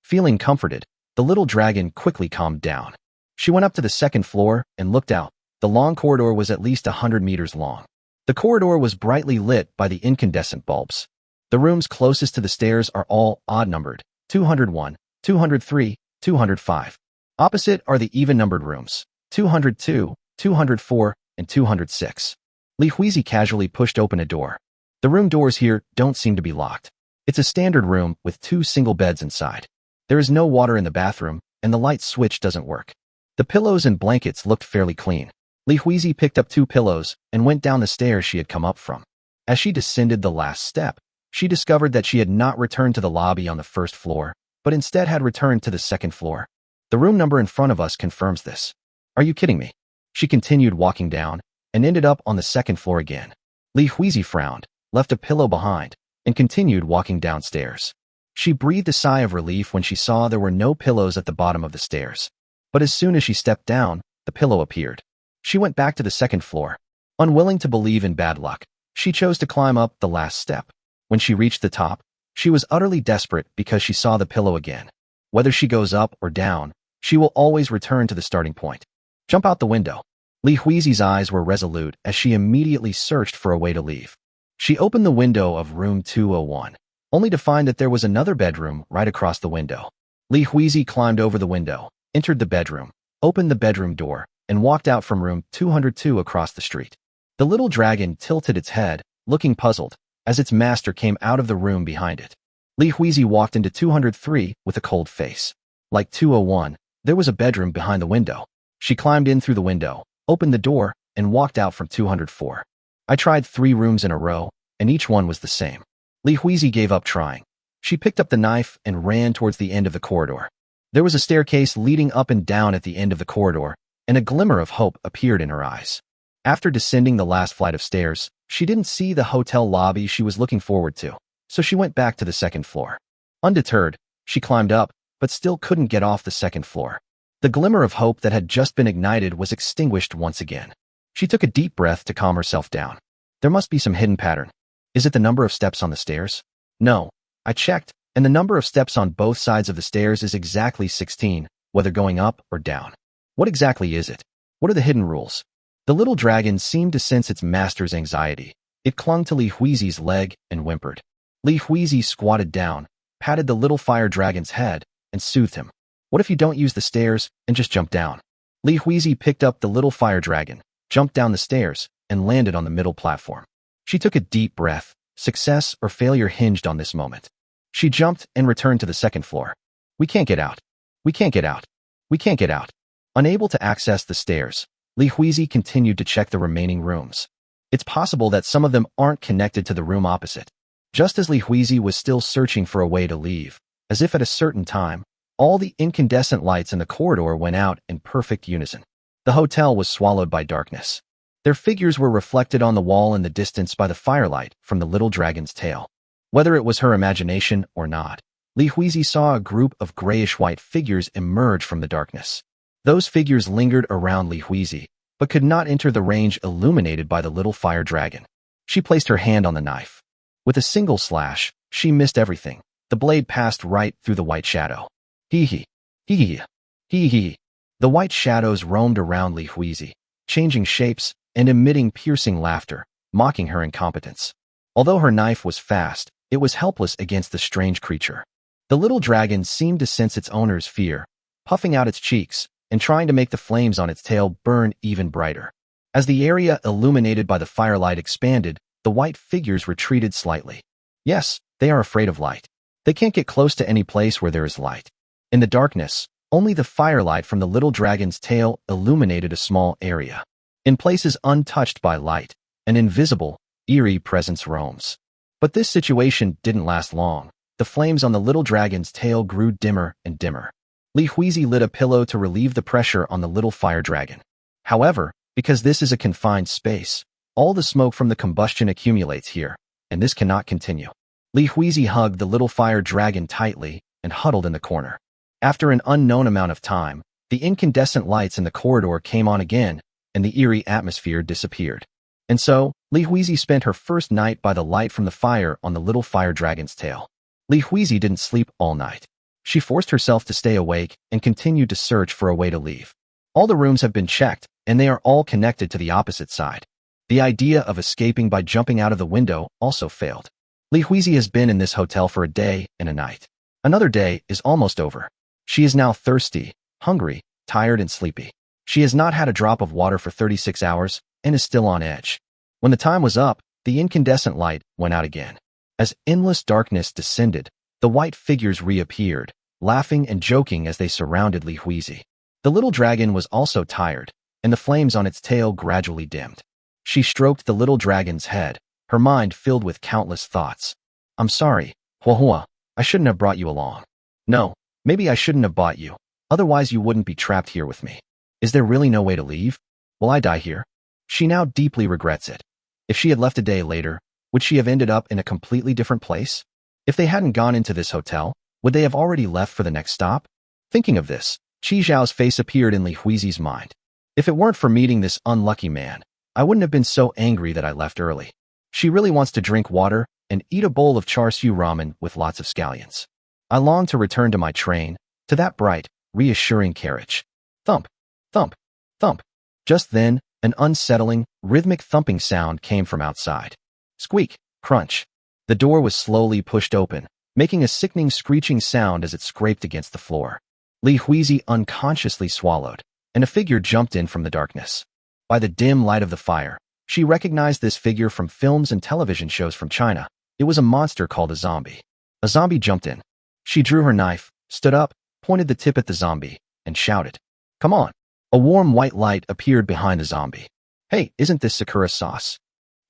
Feeling comforted, the little dragon quickly calmed down. She went up to the 2nd floor and looked out. The long corridor was at least 100 meters long. The corridor was brightly lit by the incandescent bulbs. The rooms closest to the stairs are all odd-numbered, 201, 203, 205. Opposite are the even-numbered rooms, 202, 204, and 206. Li Huizi casually pushed open a door. The room doors here don't seem to be locked. It's a standard room with 2 single beds inside. There is no water in the bathroom, and the light switch doesn't work. The pillows and blankets looked fairly clean. Li Huizi picked up 2 pillows and went down the stairs she had come up from. As she descended the last step, she discovered that she had not returned to the lobby on the 1st floor, but instead had returned to the 2nd floor. The room number in front of us confirms this. Are you kidding me? She continued walking down and ended up on the 2nd floor again. Li Huizi frowned, left a pillow behind, and continued walking downstairs. She breathed a sigh of relief when she saw there were no pillows at the bottom of the stairs. But as soon as she stepped down, the pillow appeared. She went back to the 2nd floor. Unwilling to believe in bad luck, she chose to climb up the last step. When she reached the top, she was utterly desperate because she saw the pillow again. Whether she goes up or down, she will always return to the starting point. Jump out the window. Li Huizi's eyes were resolute as she immediately searched for a way to leave. She opened the window of room 201, only to find that there was another bedroom right across the window. Li Huizi climbed over the window, entered the bedroom, opened the bedroom door, and walked out from room 202 across the street. The little dragon tilted its head, looking puzzled, as its master came out of the room behind it. Li Huizi walked into 203 with a cold face. Like 201, there was a bedroom behind the window. She climbed in through the window, opened the door, and walked out from 204. I tried 3 rooms in a row, and each one was the same. Li Huizi gave up trying. She picked up the knife and ran towards the end of the corridor. There was a staircase leading up and down at the end of the corridor, and a glimmer of hope appeared in her eyes. After descending the last flight of stairs, she didn't see the hotel lobby she was looking forward to, so she went back to the 2nd floor. Undeterred, she climbed up, but still couldn't get off the 2nd floor. The glimmer of hope that had just been ignited was extinguished once again. She took a deep breath to calm herself down. There must be some hidden pattern. Is it the number of steps on the stairs? No. I checked, and the number of steps on both sides of the stairs is exactly 16, whether going up or down. What exactly is it? What are the hidden rules? The little dragon seemed to sense its master's anxiety. It clung to Li Huizi's leg and whimpered. Li Huizi squatted down, patted the little fire dragon's head, and soothed him. What if you don't use the stairs and just jump down? Li Huizi picked up the little fire dragon, jumped down the stairs, and landed on the middle platform. She took a deep breath. Success or failure hinged on this moment. She jumped and returned to the 2nd floor. We can't get out. We can't get out. We can't get out. Unable to access the stairs, Li Huizi continued to check the remaining rooms. It's possible that some of them aren't connected to the room opposite. Just as Li Huizi was still searching for a way to leave, as if at a certain time, all the incandescent lights in the corridor went out in perfect unison. The hotel was swallowed by darkness. Their figures were reflected on the wall in the distance by the firelight from the little dragon's tail. Whether it was her imagination or not, Li Huizi saw a group of grayish-white figures emerge from the darkness. Those figures lingered around Li Huizi, but could not enter the range illuminated by the little fire dragon. She placed her hand on the knife. With a single slash, she missed everything. The blade passed right through the white shadow. Hee hee. Hee hee. Hee hee. The white shadows roamed around Li Huizi, changing shapes and emitting piercing laughter, mocking her incompetence. Although her knife was fast, it was helpless against the strange creature. The little dragon seemed to sense its owner's fear, puffing out its cheeks and trying to make the flames on its tail burn even brighter. As the area illuminated by the firelight expanded, the white figures retreated slightly. Yes, they are afraid of light. They can't get close to any place where there is light. In the darkness, only the firelight from the little dragon's tail illuminated a small area. In places untouched by light, an invisible, eerie presence roams. But this situation didn't last long. The flames on the little dragon's tail grew dimmer and dimmer. Li Huizi lit a pillow to relieve the pressure on the little fire dragon. However, because this is a confined space, all the smoke from the combustion accumulates here, and this cannot continue. Li Huizi hugged the little fire dragon tightly and huddled in the corner. After an unknown amount of time, the incandescent lights in the corridor came on again, and the eerie atmosphere disappeared. And so, Li Huizi spent her first night by the light from the fire on the little fire dragon's tail. Li Huizi didn't sleep all night. She forced herself to stay awake and continued to search for a way to leave. All the rooms have been checked, and they are all connected to the opposite side. The idea of escaping by jumping out of the window also failed. Li Huizi has been in this hotel for a day and a night. Another day is almost over. She is now thirsty, hungry, tired, and sleepy. She has not had a drop of water for 36 hours and is still on edge. When the time was up, the incandescent light went out again. As endless darkness descended, the white figures reappeared, laughing and joking as they surrounded Li Huizi. The little dragon was also tired, and the flames on its tail gradually dimmed. She stroked the little dragon's head, her mind filled with countless thoughts. I'm sorry, Huahua, I shouldn't have brought you along. No, maybe I shouldn't have bought you, otherwise you wouldn't be trapped here with me. Is there really no way to leave? Will I die here? She now deeply regrets it. If she had left a day later, would she have ended up in a completely different place? If they hadn't gone into this hotel, would they have already left for the next stop? Thinking of this, Qi Zhao's face appeared in Li Huizi's mind. If it weren't for meeting this unlucky man, I wouldn't have been so angry that I left early. She really wants to drink water and eat a bowl of char siu ramen with lots of scallions. I long to return to my train, to that bright, reassuring carriage. Thump, thump, thump. Just then, an unsettling, rhythmic thumping sound came from outside. Squeak, crunch. The door was slowly pushed open, making a sickening screeching sound as it scraped against the floor. Li Huizi unconsciously swallowed, and a figure jumped in from the darkness. By the dim light of the fire, she recognized this figure from films and television shows from China. It was a monster called a zombie. A zombie jumped in. She drew her knife, stood up, pointed the tip at the zombie, and shouted, "Come on." A warm white light appeared behind the zombie. Hey, isn't this Sakura sauce?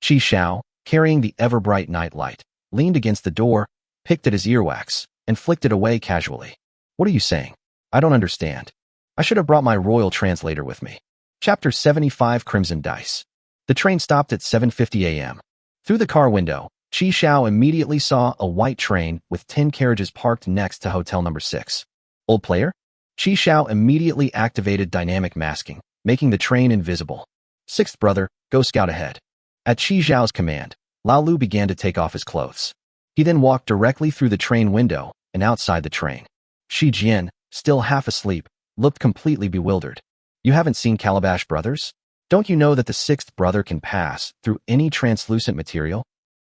Qi Zhao, carrying the ever-bright night light, leaned against the door, picked at his earwax, and flicked it away casually. What are you saying? I don't understand. I should have brought my royal translator with me. Chapter 75 Crimson Dice. The train stopped at 7:50 a.m. Through the car window, Qi Zhao immediately saw a white train with 10 carriages parked next to Hotel Number 6. Old player? Qi Zhao immediately activated dynamic masking, making the train invisible. Sixth brother, go scout ahead. At Qi Zhao's command, Lao Lu began to take off his clothes. He then walked directly through the train window and outside the train. Shi Jian, still half asleep, looked completely bewildered. You haven't seen Calabash Brothers? Don't you know that the sixth brother can pass through any translucent material?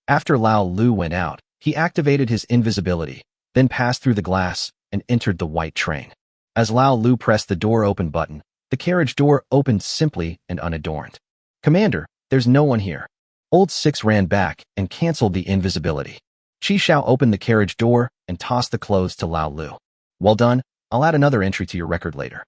After Lao Lu went out, he activated his invisibility, then passed through the glass and entered the white train. As Lao Lu pressed the door open button, the carriage door opened simply and unadorned. Commander, there's no one here. Old Six ran back and canceled the invisibility. Qi Zhao opened the carriage door and tossed the clothes to Lao Lu. Well done, I'll add another entry to your record later.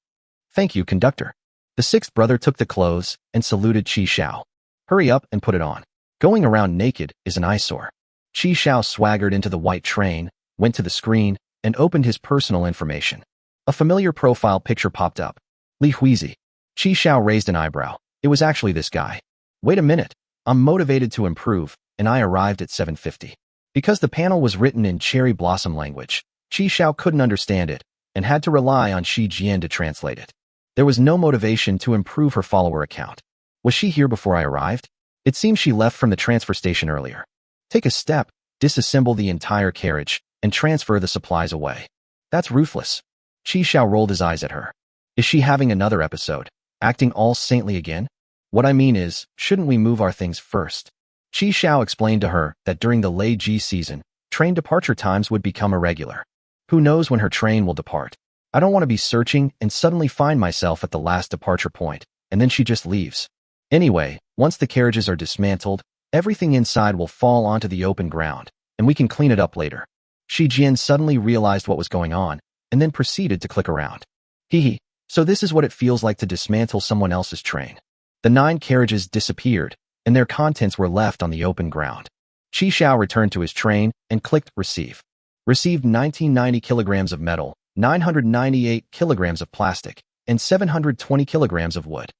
Thank you, conductor. The sixth brother took the clothes and saluted Qi Zhao. Hurry up and put it on. Going around naked is an eyesore. Qi Zhao swaggered into the white train, went to the screen, and opened his personal information. A familiar profile picture popped up. Li Huizi. Qi Zhao raised an eyebrow. It was actually this guy. Wait a minute. I'm motivated to improve, and I arrived at 7:50. Because the panel was written in cherry blossom language, Qi Zhao couldn't understand it, and had to rely on Shi Jian to translate it. There was no motivation to improve her follower account. Was she here before I arrived? It seems she left from the transfer station earlier. Take a step, disassemble the entire carriage, and transfer the supplies away. That's ruthless. Qi Zhao rolled his eyes at her. Is she having another episode? Acting all saintly again? What I mean is, shouldn't we move our things first? Qi Xiao explained to her that during the Lei Ji season, train departure times would become irregular. Who knows when her train will depart? I don't want to be searching and suddenly find myself at the last departure point, and then she just leaves. Anyway, once the carriages are dismantled, everything inside will fall onto the open ground, and we can clean it up later. Shi Jian suddenly realized what was going on, and then proceeded to click around. Hee, so this is what it feels like to dismantle someone else's train. The 9 carriages disappeared, and their contents were left on the open ground. Qi Xiao returned to his train and clicked Receive. Received 1990 kilograms of metal, 998 kilograms of plastic, and 720 kilograms of wood.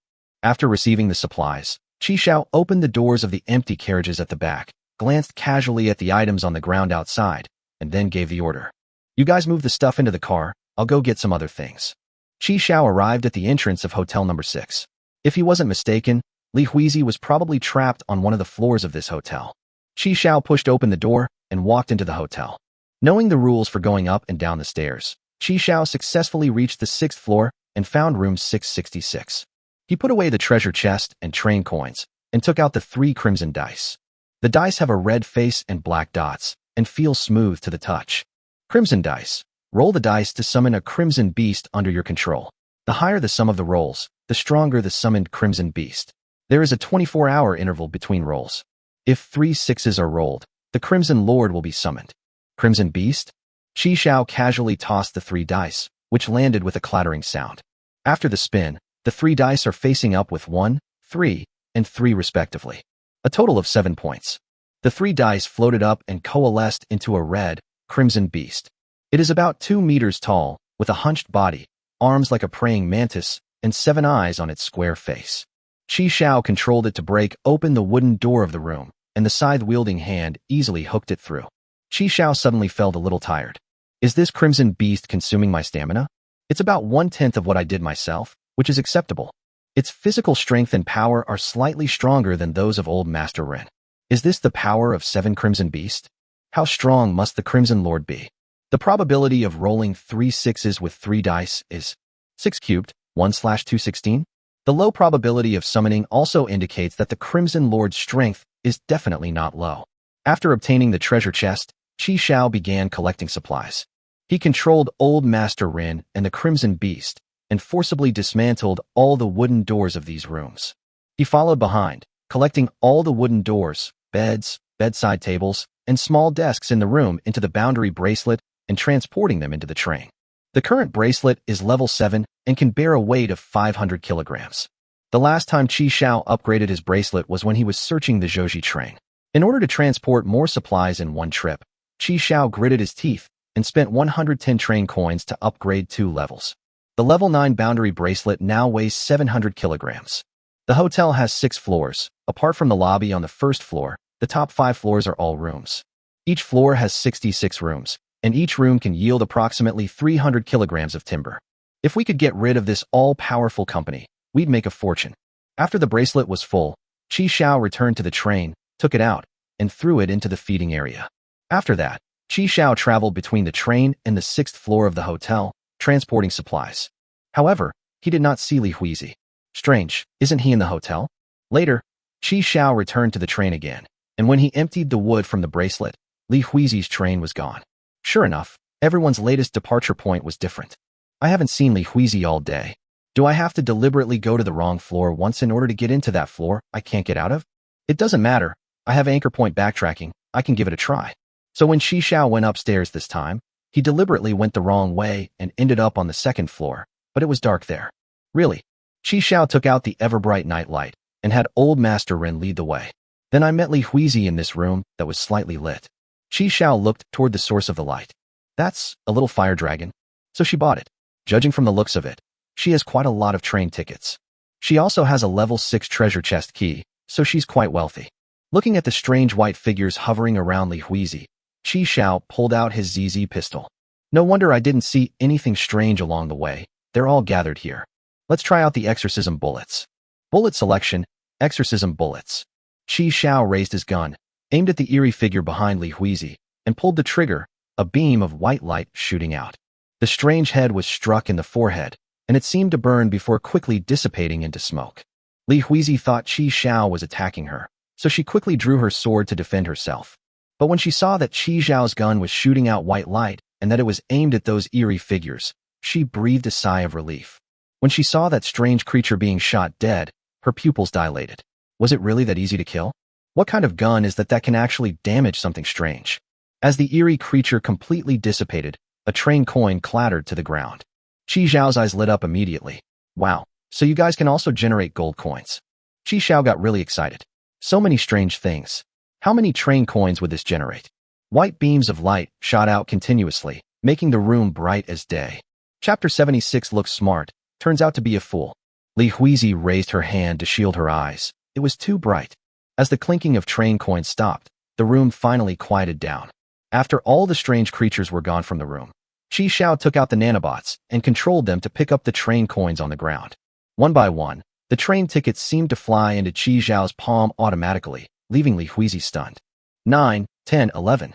After receiving the supplies, Qi Xiao opened the doors of the empty carriages at the back, glanced casually at the items on the ground outside, and then gave the order. You guys move the stuff into the car, I'll go get some other things. Qi Xiao arrived at the entrance of Hotel Number 6. If he wasn't mistaken, Li Huizi was probably trapped on one of the floors of this hotel. Qi Xiao pushed open the door and walked into the hotel. Knowing the rules for going up and down the stairs, Qi Xiao successfully reached the 6th floor and found room 666. He put away the treasure chest and train coins and took out the 3 crimson dice. The dice have a red face and black dots and feel smooth to the touch. Crimson dice. Roll the dice to summon a crimson beast under your control. The higher the sum of the rolls, the stronger the summoned crimson beast. There is a 24-hour interval between rolls. If 3 6s are rolled, the Crimson Lord will be summoned. Crimson Beast? Qi Xiao casually tossed the 3 dice, which landed with a clattering sound. After the spin, the 3 dice are facing up with 1, 3, and 3 respectively. A total of 7 points. The 3 dice floated up and coalesced into a red, crimson beast. It is about 2 meters tall, with a hunched body, arms like a praying mantis, and 7 eyes on its square face. Qi Xiao controlled it to break open the wooden door of the room, and the scythe-wielding hand easily hooked it through. Qi Xiao suddenly felt a little tired. Is this crimson beast consuming my stamina? It's about 1/10 of what I did myself, which is acceptable. Its physical strength and power are slightly stronger than those of old Master Ren. Is this the power of 7 crimson beast? How strong must the Crimson Lord be? The probability of rolling 3 6s with 3 dice is 6 cubed, 1/216. The low probability of summoning also indicates that the Crimson Lord's strength is definitely not low. After obtaining the treasure chest, Qi Xiao began collecting supplies. He controlled Old Master Rin and the Crimson Beast, and forcibly dismantled all the wooden doors of these rooms. He followed behind, collecting all the wooden doors, beds, bedside tables, and small desks in the room into the boundary bracelet and transporting them into the train. The current bracelet is level 7 and can bear a weight of 500 kilograms. The last time Qi Xiao upgraded his bracelet was when he was searching the Zhouji train. In order to transport more supplies in one trip, Qi Xiao gritted his teeth and spent 110 train coins to upgrade 2 levels. The level 9 boundary bracelet now weighs 700 kilograms. The hotel has 6 floors. Apart from the lobby on the first floor, the top 5 floors are all rooms. Each floor has 66 rooms, and each room can yield approximately 300 kilograms of timber. If we could get rid of this all-powerful company, we'd make a fortune. After the bracelet was full, Qi Xiao returned to the train, took it out, and threw it into the feeding area. After that, Qi Xiao traveled between the train and the 6th floor of the hotel, transporting supplies. However, he did not see Li Huizi. Strange, isn't he in the hotel? Later, Qi Xiao returned to the train again, and when he emptied the wood from the bracelet, Li Huizi's train was gone. Sure enough, everyone's latest departure point was different. I haven't seen Li Huizi all day. Do I have to deliberately go to the wrong floor once in order to get into that floor I can't get out of? It doesn't matter. I have anchor point backtracking. I can give it a try. So when Qi Xiao went upstairs this time, he deliberately went the wrong way and ended up on the 2nd floor, but it was dark there. Really? Qi Xiao took out the ever-bright night light and had Old Master Ren lead the way. Then I met Li Huizi in this room that was slightly lit. Qi Xiao looked toward the source of the light. That's a little fire dragon. So she bought it. Judging from the looks of it, she has quite a lot of train tickets. She also has a level 6 treasure chest key, so she's quite wealthy. Looking at the strange white figures hovering around Li Huizi, Qi Xiao pulled out his ZZ pistol. No wonder I didn't see anything strange along the way. They're all gathered here. Let's try out the exorcism bullets. Bullet selection, exorcism bullets. Qi Xiao raised his gun, aimed at the eerie figure behind Li Huizi, and pulled the trigger, a beam of white light shooting out. The strange head was struck in the forehead, and it seemed to burn before quickly dissipating into smoke. Li Huizi thought Qi Xiao was attacking her, so she quickly drew her sword to defend herself. But when she saw that Qi Xiao's gun was shooting out white light and that it was aimed at those eerie figures, she breathed a sigh of relief. When she saw that strange creature being shot dead, her pupils dilated. Was it really that easy to kill? What kind of gun is that can actually damage something strange? As the eerie creature completely dissipated, a train coin clattered to the ground. Qi Xiao's eyes lit up immediately. Wow, so you guys can also generate gold coins. Qi Xiao got really excited. So many strange things. How many train coins would this generate? White beams of light shot out continuously, making the room bright as day. Chapter 76 looks smart, turns out to be a fool. Li Huizi raised her hand to shield her eyes. It was too bright. As the clinking of train coins stopped, the room finally quieted down. After all the strange creatures were gone from the room, Qi Xiao took out the nanobots and controlled them to pick up the train coins on the ground. One by one, the train tickets seemed to fly into Qi Xiao's palm automatically, leaving Li Huizi stunned. 9, 10, 11.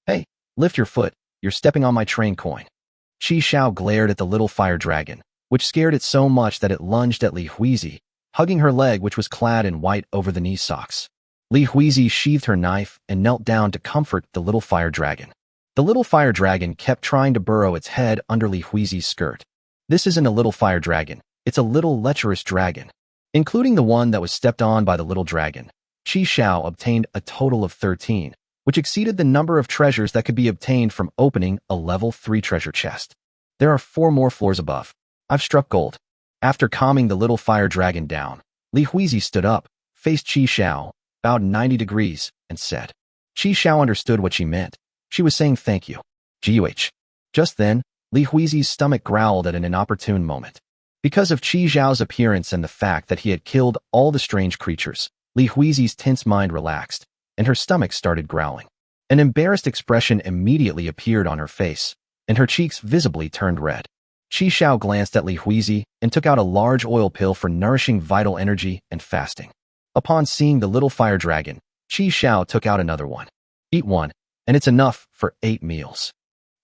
Hey, lift your foot, you're stepping on my train coin. Qi Xiao glared at the little fire dragon, which scared it so much that it lunged at Li Huizi, hugging her leg which was clad in white over-the-knee socks. Li Huizi sheathed her knife and knelt down to comfort the little fire dragon. The little fire dragon kept trying to burrow its head under Li Huizi's skirt. This isn't a little fire dragon, it's a little lecherous dragon. Including the one that was stepped on by the little dragon, Qi Xiao obtained a total of 13, which exceeded the number of treasures that could be obtained from opening a level 3 treasure chest. There are 4 more floors above. I've struck gold. After calming the little fire dragon down, Li Huizi stood up, faced Qi Xiao, bowed 90 degrees, and said. Qi Xiao understood what she meant. She was saying thank you. Guh. Just then, Li Huizi's stomach growled at an inopportune moment. Because of Qi Xiao's appearance and the fact that he had killed all the strange creatures, Li Huizi's tense mind relaxed, and her stomach started growling. An embarrassed expression immediately appeared on her face, and her cheeks visibly turned red. Qi Xiao glanced at Li Huizi and took out a large oil pill for nourishing vital energy and fasting. Upon seeing the little fire dragon, Qi Xiao took out another one. Eat one, and it's enough for 8 meals.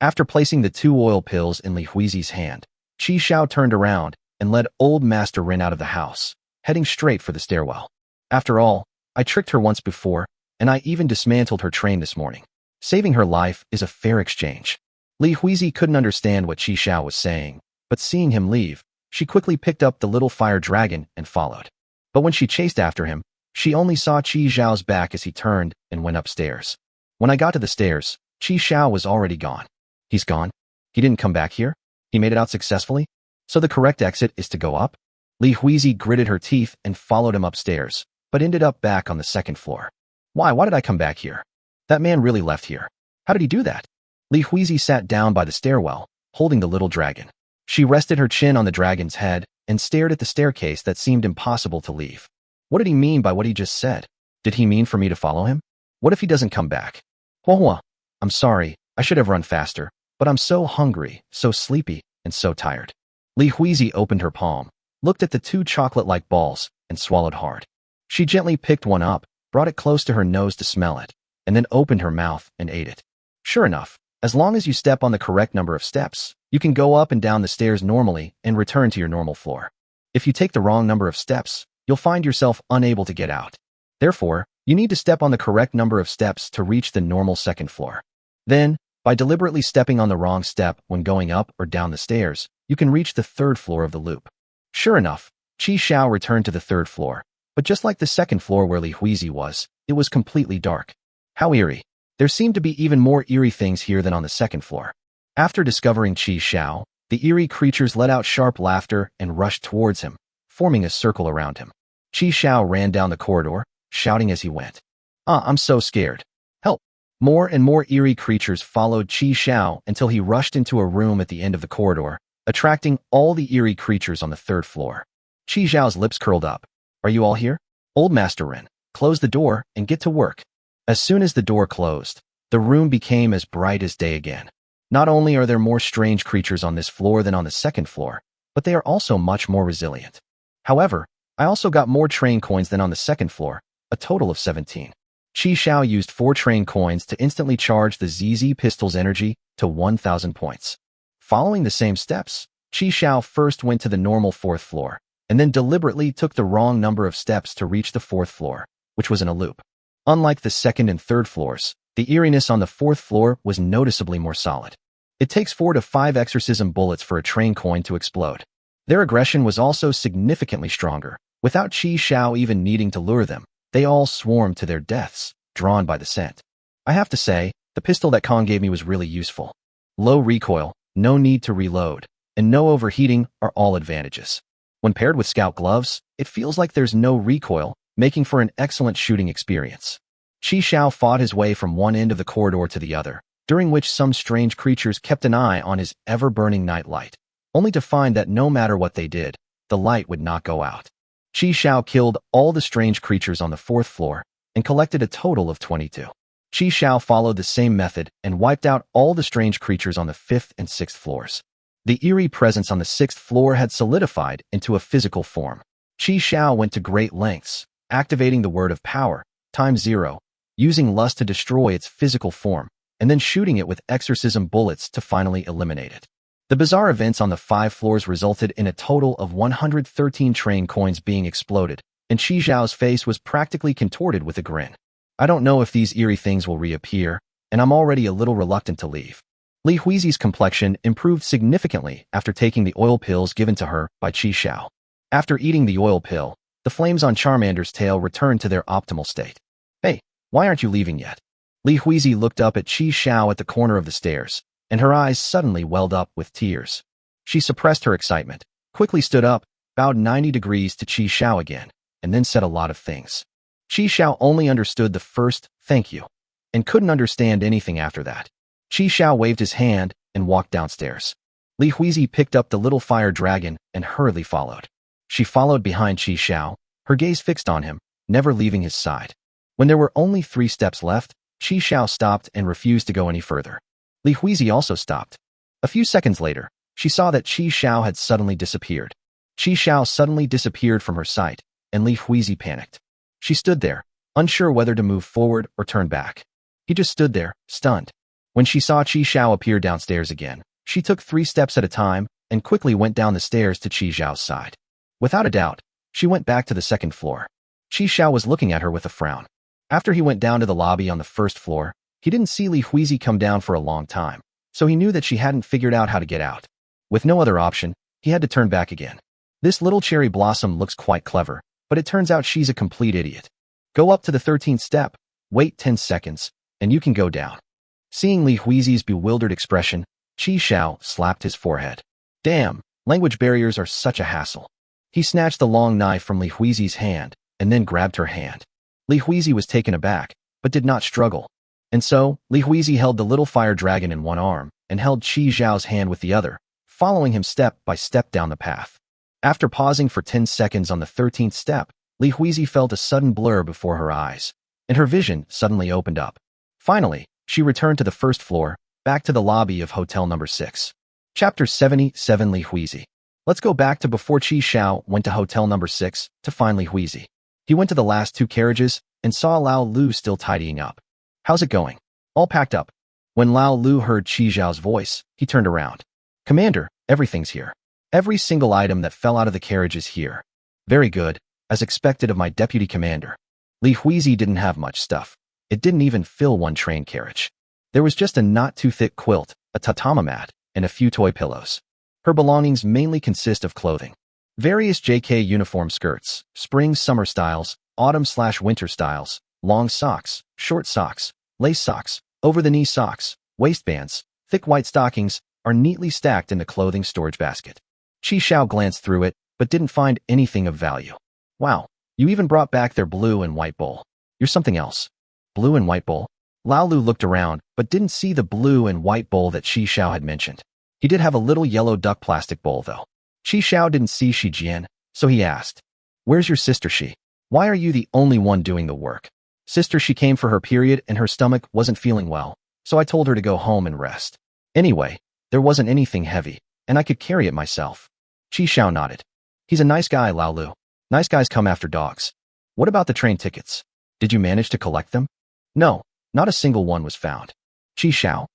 After placing the 2 oil pills in Li Huizi's hand, Qi Xiao turned around and led old Master Rin out of the house, heading straight for the stairwell. After all, I tricked her once before, and I even dismantled her train this morning. Saving her life is a fair exchange. Li Huizi couldn't understand what Qi Xiao was saying, but seeing him leave, she quickly picked up the little fire dragon and followed. But when she chased after him, she only saw Qi Xiao's back as he turned and went upstairs. When I got to the stairs, Qi Xiao was already gone. He's gone? He didn't come back here? He made it out successfully? So the correct exit is to go up? Li Huizi gritted her teeth and followed him upstairs, but ended up back on the 2nd floor. Why did I come back here? That man really left here. How did he do that? Li Huizi sat down by the stairwell, holding the little dragon. She rested her chin on the dragon's head and stared at the staircase that seemed impossible to leave. What did he mean by what he just said? Did he mean for me to follow him? What if he doesn't come back? Hua, I'm sorry, I should have run faster, but I'm so hungry, so sleepy, and so tired. Li Huizi opened her palm, looked at the 2 chocolate-like balls, and swallowed hard. She gently picked one up, brought it close to her nose to smell it, and then opened her mouth and ate it. Sure enough, as long as you step on the correct number of steps, you can go up and down the stairs normally and return to your normal floor. If you take the wrong number of steps, you'll find yourself unable to get out. Therefore, you need to step on the correct number of steps to reach the normal 2nd floor. Then, by deliberately stepping on the wrong step when going up or down the stairs, you can reach the 3rd floor of the loop. Sure enough, Qi Xiao returned to the 3rd floor, but just like the 2nd floor where Li Huizi was, it was completely dark. How eerie. There seemed to be even more eerie things here than on the 2nd floor. After discovering Qi Xiao, the eerie creatures let out sharp laughter and rushed towards him, forming a circle around him. Qi Xiao ran down the corridor, shouting as he went. I'm so scared. Help. More and more eerie creatures followed Qi Xiao until he rushed into a room at the end of the corridor, attracting all the eerie creatures on the 3rd floor. Qi Xiao's lips curled up. Are you all here? Old Master Rin, close the door and get to work. As soon as the door closed, the room became as bright as day again. Not only are there more strange creatures on this floor than on the 2nd floor, but they are also much more resilient. However, I also got more train coins than on the 2nd floor, a total of 17. Qi Xiao used 4 train coins to instantly charge the ZZ pistol's energy to 1,000 points. Following the same steps, Qi Xiao first went to the normal fourth floor, and then deliberately took the wrong number of steps to reach the fourth floor, which was in a loop. Unlike the second and third floors, the eeriness on the fourth floor was noticeably more solid. It takes 4 to 5 exorcism bullets for a train coin to explode. Their aggression was also significantly stronger. Without Qi Xiao even needing to lure them, they all swarmed to their deaths, drawn by the scent. I have to say, the pistol that Kong gave me was really useful. Low recoil, no need to reload, and no overheating are all advantages. When paired with scout gloves, it feels like there's no recoil, making for an excellent shooting experience. Qi Xiao fought his way from one end of the corridor to the other, during which some strange creatures kept an eye on his ever-burning night light, only to find that no matter what they did, the light would not go out. Qi Xiao killed all the strange creatures on the fourth floor and collected a total of 22. Qi Xiao followed the same method and wiped out all the strange creatures on the fifth and sixth floors. The eerie presence on the sixth floor had solidified into a physical form. Qi Xiao went to great lengths, activating the word of power, ×0, using lust to destroy its physical form, and then shooting it with exorcism bullets to finally eliminate it. The bizarre events on the 5 floors resulted in a total of 113 train coins being exploded, and Qi Xiao's face was practically contorted with a grin. I don't know if these eerie things will reappear, and I'm already a little reluctant to leave. Li Huizi's complexion improved significantly after taking the oil pills given to her by Qi Xiao. After eating the oil pill, the flames on Charmander's tail returned to their optimal state. Hey, why aren't you leaving yet? Li Huizi looked up at Qi Xiao at the corner of the stairs, and her eyes suddenly welled up with tears. She suppressed her excitement, quickly stood up, bowed 90 degrees to Qi Xiao again, and then said a lot of things. Qi Xiao only understood the first "thank you," and couldn't understand anything after that. Qi Xiao waved his hand and walked downstairs. Li Huizi picked up the little fire dragon and hurriedly followed. She followed behind Qi Xiao, her gaze fixed on him, never leaving his side. When there were only 3 steps left, Qi Xiao stopped and refused to go any further. Li Huizi also stopped. A few seconds later, she saw that Qi Xiao had suddenly disappeared. Qi Xiao suddenly disappeared from her sight, and Li Huizi panicked. She stood there, unsure whether to move forward or turn back. He just stood there, stunned. When she saw Qi Xiao appear downstairs again, she took 3 steps at a time and quickly went down the stairs to Qi Xiao's side. Without a doubt, she went back to the 2nd floor. Qi Xiao was looking at her with a frown. After he went down to the lobby on the 1st floor, he didn't see Li Huizi come down for a long time, so he knew that she hadn't figured out how to get out. With no other option, he had to turn back again. This little cherry blossom looks quite clever, but it turns out she's a complete idiot. Go up to the 13th step, wait 10 seconds, and you can go down. Seeing Li Huizi's bewildered expression, Qi Xiao slapped his forehead. Damn, language barriers are such a hassle. He snatched the long knife from Li Huizi's hand and then grabbed her hand. Li Huizi was taken aback, but did not struggle. And so, Li Huizi held the little fire dragon in one arm and held Qi Xiao's hand with the other, following him step by step down the path. After pausing for 10 seconds on the 13th step, Li Huizi felt a sudden blur before her eyes, and her vision suddenly opened up. Finally, she returned to the 1st floor, back to the lobby of Hotel Number 6. Chapter 77 Li Huizi. Let's go back to before Qi Xiao went to Hotel Number 6 to find Li Huizi. He went to the last 2 carriages and saw Lao Lu still tidying up. How's it going? All packed up. When Lao Lu heard Qi Xiao's voice, he turned around. Commander, everything's here. Every single item that fell out of the carriage is here. Very good, as expected of my deputy commander. Li Huizi didn't have much stuff. It didn't even fill 1 train carriage. There was just a not-too-thick quilt, a tatama mat, and a few toy pillows. Her belongings mainly consist of clothing. Various JK uniform skirts, spring-summer styles, autumn/winter styles, long socks, short socks, lace socks, over-the-knee socks, waistbands, thick white stockings are neatly stacked in the clothing storage basket. Qi Xiao glanced through it, but didn't find anything of value. Wow, you even brought back their blue and white bowl. You're something else. Blue and white bowl? Lao Lu looked around, but didn't see the blue and white bowl that Qi Xiao had mentioned. He did have a little yellow duck plastic bowl, though. Qi Xiao didn't see Shi Jian, so he asked, "Where's your sister Shi? Why are you the only one doing the work?" Sister Shi came for her period and her stomach wasn't feeling well, so I told her to go home and rest. Anyway, there wasn't anything heavy, and I could carry it myself. Qi Xiao nodded. He's a nice guy, Lao Lu. Nice guys come after dogs. What about the train tickets? Did you manage to collect them? No, not a single one was found. Qi Xiao.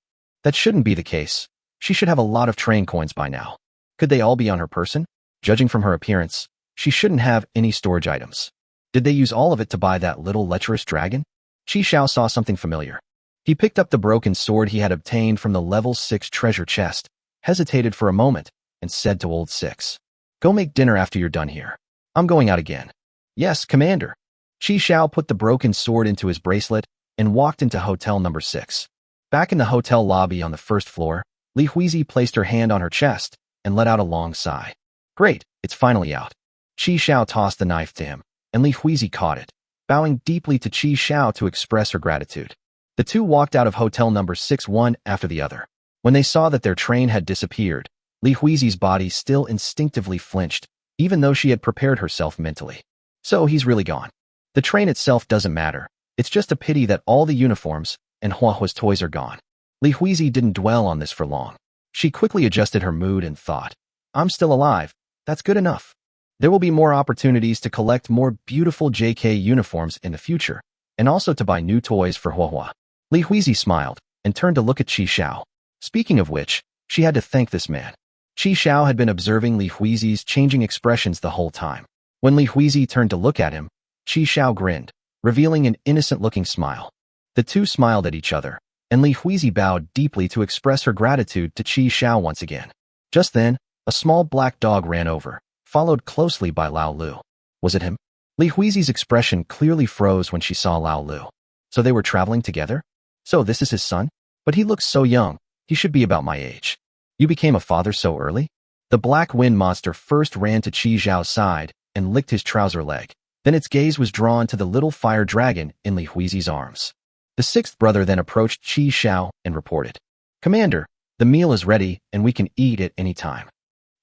That shouldn't be the case. She should have a lot of train coins by now. Could they all be on her person? Judging from her appearance, she shouldn't have any storage items. Did they use all of it to buy that little lecherous dragon? Qi Xiao saw something familiar. He picked up the broken sword he had obtained from the level 6 treasure chest, hesitated for a moment, and said to Old Six, "Go make dinner after you're done here. I'm going out again." "Yes, Commander." Qi Xiao put the broken sword into his bracelet and walked into hotel number 6. Back in the hotel lobby on the first floor, Li Huizi placed her hand on her chest and let out a long sigh. "Great, it's finally out." Qi Xiao tossed the knife to him, and Li Huizi caught it, bowing deeply to Qi Xiao to express her gratitude. The two walked out of hotel number 6 one after the other. When they saw that their train had disappeared, Li Huizi's body still instinctively flinched, even though she had prepared herself mentally. So he's really gone. The train itself doesn't matter. It's just a pity that all the uniforms and Huahua's toys are gone. Li Huizi didn't dwell on this for long. She quickly adjusted her mood and thought, "I'm still alive. That's good enough. There will be more opportunities to collect more beautiful JK uniforms in the future, and also to buy new toys for Huahua." Li Huizi smiled and turned to look at Qi Xiao. Speaking of which, she had to thank this man. Qi Xiao had been observing Li Huizi's changing expressions the whole time. When Li Huizi turned to look at him, Qi Xiao grinned, revealing an innocent-looking smile. The two smiled at each other, and Li Huizi bowed deeply to express her gratitude to Qi Xiao once again. Just then, a small black dog ran over, followed closely by Lao Lu. Was it him? Li Huizi's expression clearly froze when she saw Lao Lu. So they were traveling together? So this is his son? But he looks so young. He should be about my age. You became a father so early? The black wind monster first ran to Qi Xiao's side and licked his trouser leg. Then its gaze was drawn to the little fire dragon in Li Huizi's arms. The sixth brother then approached Qi Xiao and reported, "Commander, the meal is ready and we can eat at any time."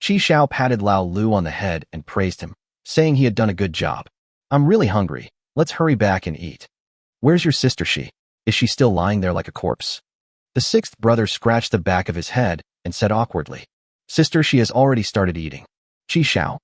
Qi Xiao patted Lao Lu on the head and praised him, saying he had done a good job. "I'm really hungry. Let's hurry back and eat." "Where's your sister, Shi? Is she still lying there like a corpse?" The sixth brother scratched the back of his head and said awkwardly, "Sister, she has already started eating." Qi Xiao,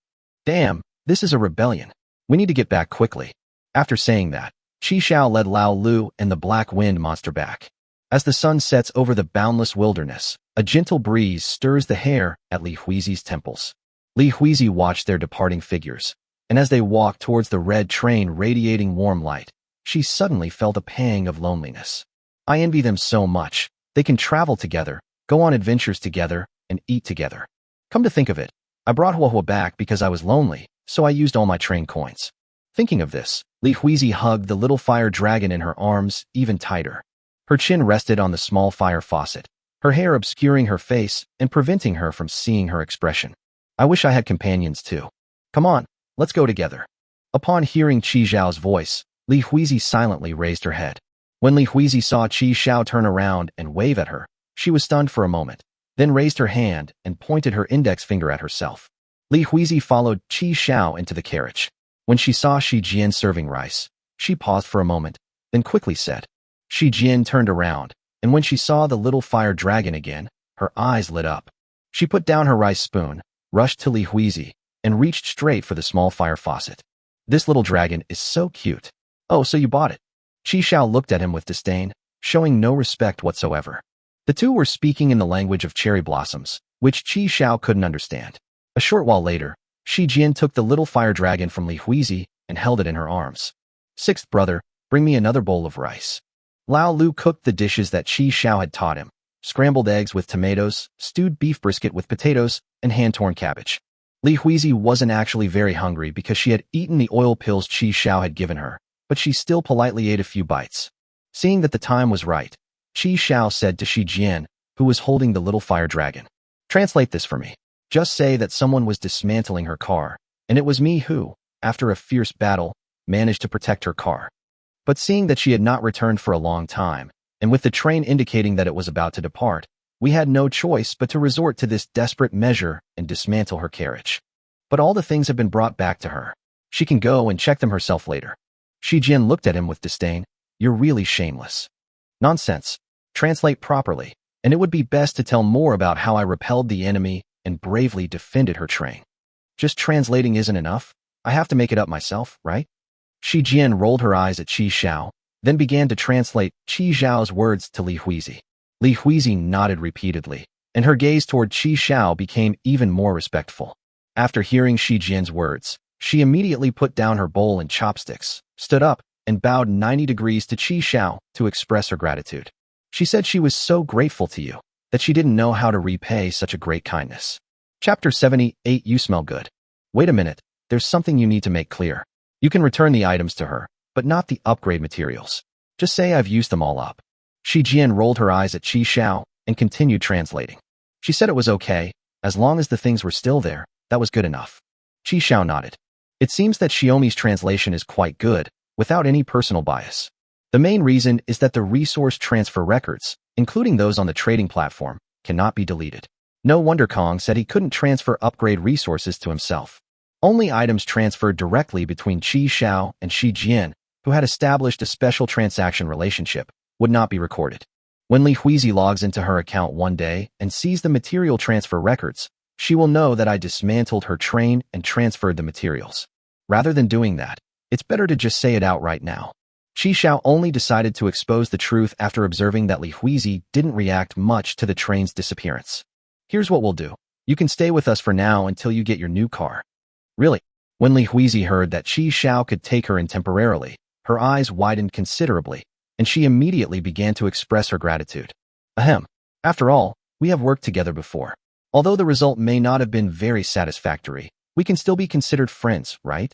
"Damn, this is a rebellion. We need to get back quickly." After saying that, Qi Xiao led Lao Lu and the black wind monster back. As the sun sets over the boundless wilderness, a gentle breeze stirs the hair at Li Huizi's temples. Li Huizi watched their departing figures, and as they walked towards the red train radiating warm light, she suddenly felt a pang of loneliness. "I envy them so much. They can travel together, go on adventures together, and eat together. Come to think of it, I brought Huahua back because I was lonely, so I used all my train coins." Thinking of this, Li Huizi hugged the little fire dragon in her arms even tighter. Her chin rested on the small fire faucet, her hair obscuring her face and preventing her from seeing her expression. "I wish I had companions too. Come on, let's go together." Upon hearing Qi Xiao's voice, Li Huizi silently raised her head. When Li Huizi saw Qi Xiao turn around and wave at her, she was stunned for a moment, then raised her hand and pointed her index finger at herself. Li Huizi followed Qi Xiao into the carriage. When she saw Shi Jian serving rice, she paused for a moment, then quickly said. Shi Jian turned around, and when she saw the little fire dragon again, her eyes lit up. She put down her rice spoon, rushed to Li Huizi, and reached straight for the small fire faucet. "This little dragon is so cute." "Oh, so you bought it?" Qi Xiao looked at him with disdain, showing no respect whatsoever. The two were speaking in the language of cherry blossoms, which Qi Xiao couldn't understand. A short while later, Shi Jian took the little fire dragon from Li Huizi and held it in her arms. "Sixth brother, bring me another bowl of rice." Lao Lu cooked the dishes that Qi Xiao had taught him: scrambled eggs with tomatoes, stewed beef brisket with potatoes, and hand-torn cabbage. Li Huizi wasn't actually very hungry because she had eaten the oil pills Qi Xiao had given her, but she still politely ate a few bites. Seeing that the time was right, Qi Xiao said to Shi Jian, who was holding the little fire dragon, "Translate this for me. Just say that someone was dismantling her car, and it was me who, after a fierce battle, managed to protect her car." But seeing that she had not returned for a long time, and with the train indicating that it was about to depart, we had no choice but to resort to this desperate measure and dismantle her carriage. But all the things have been brought back to her. She can go and check them herself later. Shi Jian looked at him with disdain. "You're really shameless." "Nonsense. Translate properly, and it would be best to tell more about how I repelled the enemy and bravely defended her train." "Just translating isn't enough. I have to make it up myself, right?" Shi Jian rolled her eyes at Qi Xiao, then began to translate Qi Xiao's words to Li Huizi. Li Huizi nodded repeatedly, and her gaze toward Qi Xiao became even more respectful. After hearing Shi Jian's words, she immediately put down her bowl and chopsticks, stood up, and bowed 90 degrees to Qi Xiao to express her gratitude. She said she was so grateful to you that she didn't know how to repay such a great kindness. Chapter 78. You smell good. Wait a minute, there's something you need to make clear. You can return the items to her, but not the upgrade materials. Just say I've used them all up. Shi Jian rolled her eyes at Qi Xiao and continued translating. She said it was okay, as long as the things were still there, that was good enough. Qi Xiao nodded. It seems that Xiaomi's translation is quite good, without any personal bias. The main reason is that the resource transfer records, including those on the trading platform, cannot be deleted. No wonder Kong said he couldn't transfer upgrade resources to himself. Only items transferred directly between Qi Xiao and Shi Jian, who had established a special transaction relationship, would not be recorded. When Li Huizi logs into her account one day and sees the material transfer records, she will know that I dismantled her train and transferred the materials. Rather than doing that, it's better to just say it out right now. Qi Xiao only decided to expose the truth after observing that Li Huizi didn't react much to the train's disappearance. Here's what we'll do. You can stay with us for now until you get your new car. Really? When Li Huizi heard that Qi Xiao could take her in temporarily, her eyes widened considerably, and she immediately began to express her gratitude. Ahem. After all, we have worked together before. Although the result may not have been very satisfactory, we can still be considered friends, right?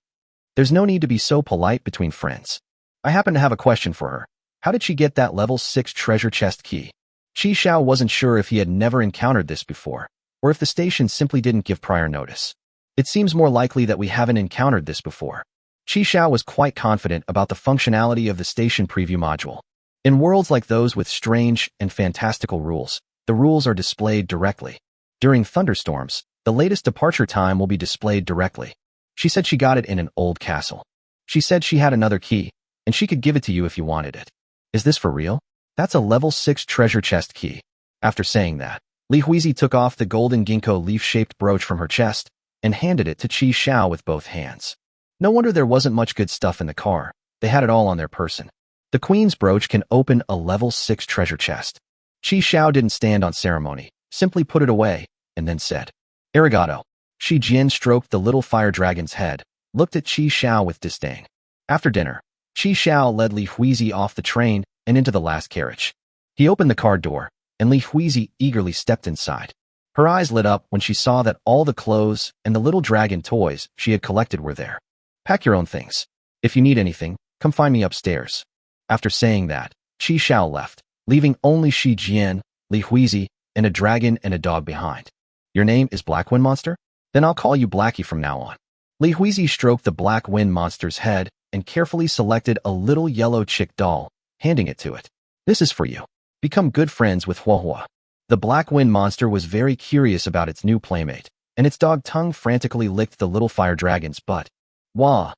There's no need to be so polite between friends. I happen to have a question for her. How did she get that level 6 treasure chest key? Qi Xiao wasn't sure if he had never encountered this before, or if the station simply didn't give prior notice. It seems more likely that we haven't encountered this before. Qi Xiao was quite confident about the functionality of the station preview module. In worlds like those with strange and fantastical rules, the rules are displayed directly. During thunderstorms, the latest departure time will be displayed directly. She said she got it in an old castle. She said she had another key, and she could give it to you if you wanted it. Is this for real? That's a level 6 treasure chest key. After saying that, Li Huizi took off the golden ginkgo leaf-shaped brooch from her chest and handed it to Qi Xiao with both hands. No wonder there wasn't much good stuff in the car. They had it all on their person. The queen's brooch can open a level 6 treasure chest. Qi Xiao didn't stand on ceremony, simply put it away, and then said, Arigato. Shi Jian stroked the little fire dragon's head, looked at Qi Xiao with disdain. After dinner, Qi Xiao led Li Huizi off the train and into the last carriage. He opened the car door, and Li Huizi eagerly stepped inside. Her eyes lit up when she saw that all the clothes and the little dragon toys she had collected were there. Pack your own things. If you need anything, come find me upstairs. After saying that, Qi Xiao left, leaving only Shi Jian, Li Huizi, and a dragon and a dog behind. Your name is Black Wind Monster? Then I'll call you Blackie from now on. Li Huizi stroked the Black Wind Monster's head and carefully selected a little yellow chick doll, handing it to it. This is for you. Become good friends with Huahua. The Black Wind Monster was very curious about its new playmate, and its dog tongue frantically licked the little fire dragon's butt. Wah!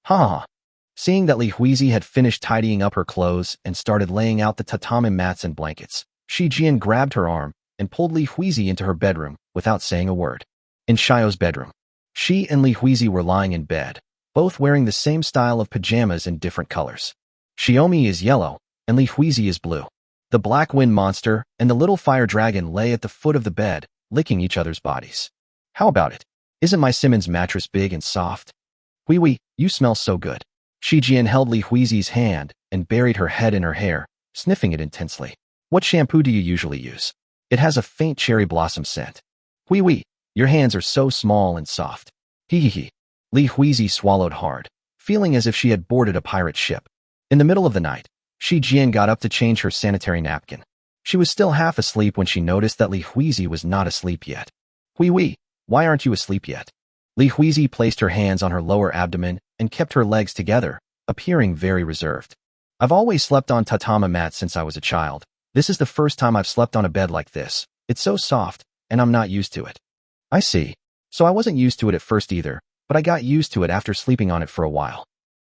Ha ha! Seeing that Li Huizi had finished tidying up her clothes and started laying out the tatami mats and blankets, Shi Jian grabbed her arm and pulled Li Huizi into her bedroom without saying a word. In Xiao's bedroom, she and Li Huizi were lying in bed, both wearing the same style of pajamas in different colors. Xiaomi is yellow, and Li Huizi is blue. The Black Wind Monster and the little fire dragon lay at the foot of the bed, licking each other's bodies. How about it? Isn't my Simmons mattress big and soft? Wee, you smell so good. Shi Jian held Li Huizi's hand and buried her head in her hair, sniffing it intensely. What shampoo do you usually use? It has a faint cherry blossom scent. Wee, your hands are so small and soft. Hee. Li Huizi swallowed hard, feeling as if she had boarded a pirate ship. In the middle of the night, Shi Jian got up to change her sanitary napkin. She was still half asleep when she noticed that Li Huizi was not asleep yet. Wee, why aren't you asleep yet? Li Huizi placed her hands on her lower abdomen and kept her legs together, appearing very reserved. I've always slept on tatami mats since I was a child. This is the first time I've slept on a bed like this. It's so soft, and I'm not used to it. I see. So I wasn't used to it at first either, but I got used to it after sleeping on it for a while.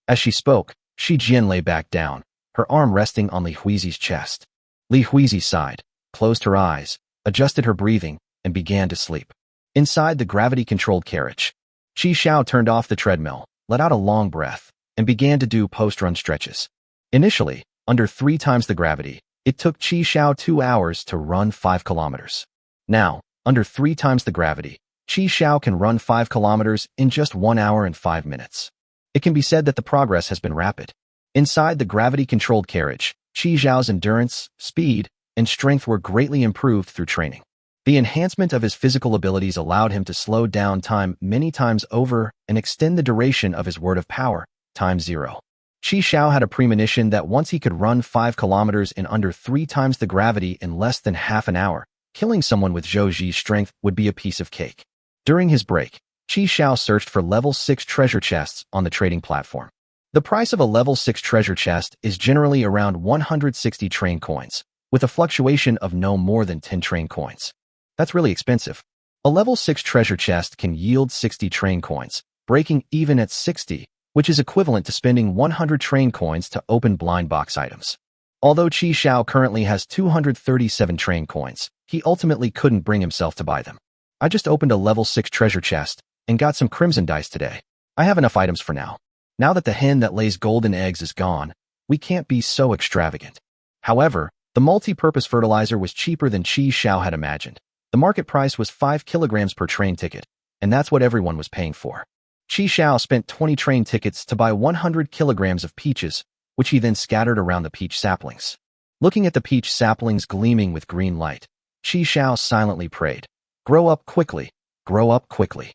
As she spoke, Shi Jian lay back down, her arm resting on Li Huizi's chest. Li Huizi sighed, closed her eyes, adjusted her breathing, and began to sleep. Inside the gravity-controlled carriage, Qi Xiao turned off the treadmill, let out a long breath, and began to do post-run stretches. Initially, under 3 times the gravity, it took Qi Xiao 2 hours to run 5 kilometers. Now, under 3 times the gravity, Qi Xiao can run 5 kilometers in just 1 hour and 5 minutes. It can be said that the progress has been rapid. Inside the gravity-controlled carriage, Qi Xiao's endurance, speed, and strength were greatly improved through training. The enhancement of his physical abilities allowed him to slow down time many times over and extend the duration of his word of power, time 0. Qi Xiao had a premonition that once he could run 5 kilometers in under 3 times the gravity in less than half an hour, killing someone with Zhou Ji's strength would be a piece of cake. During his break, Qi Xiao searched for level 6 treasure chests on the trading platform. The price of a level 6 treasure chest is generally around 160 train coins, with a fluctuation of no more than 10 train coins. That's really expensive. A level 6 treasure chest can yield 60 train coins, breaking even at 60, which is equivalent to spending 100 train coins to open blind box items. Although Qi Xiao currently has 237 train coins, he ultimately couldn't bring himself to buy them. I just opened a level 6 treasure chest and got some crimson dice today. I have enough items for now. Now that the hen that lays golden eggs is gone, we can't be so extravagant. However, the multi-purpose fertilizer was cheaper than Qi Xiao had imagined. The market price was 5 kilograms per train ticket, and that's what everyone was paying for. Qi Xiao spent 20 train tickets to buy 100 kilograms of peaches, which he then scattered around the peach saplings. Looking at the peach saplings gleaming with green light, Qi Xiao silently prayed, "Grow up quickly, grow up quickly."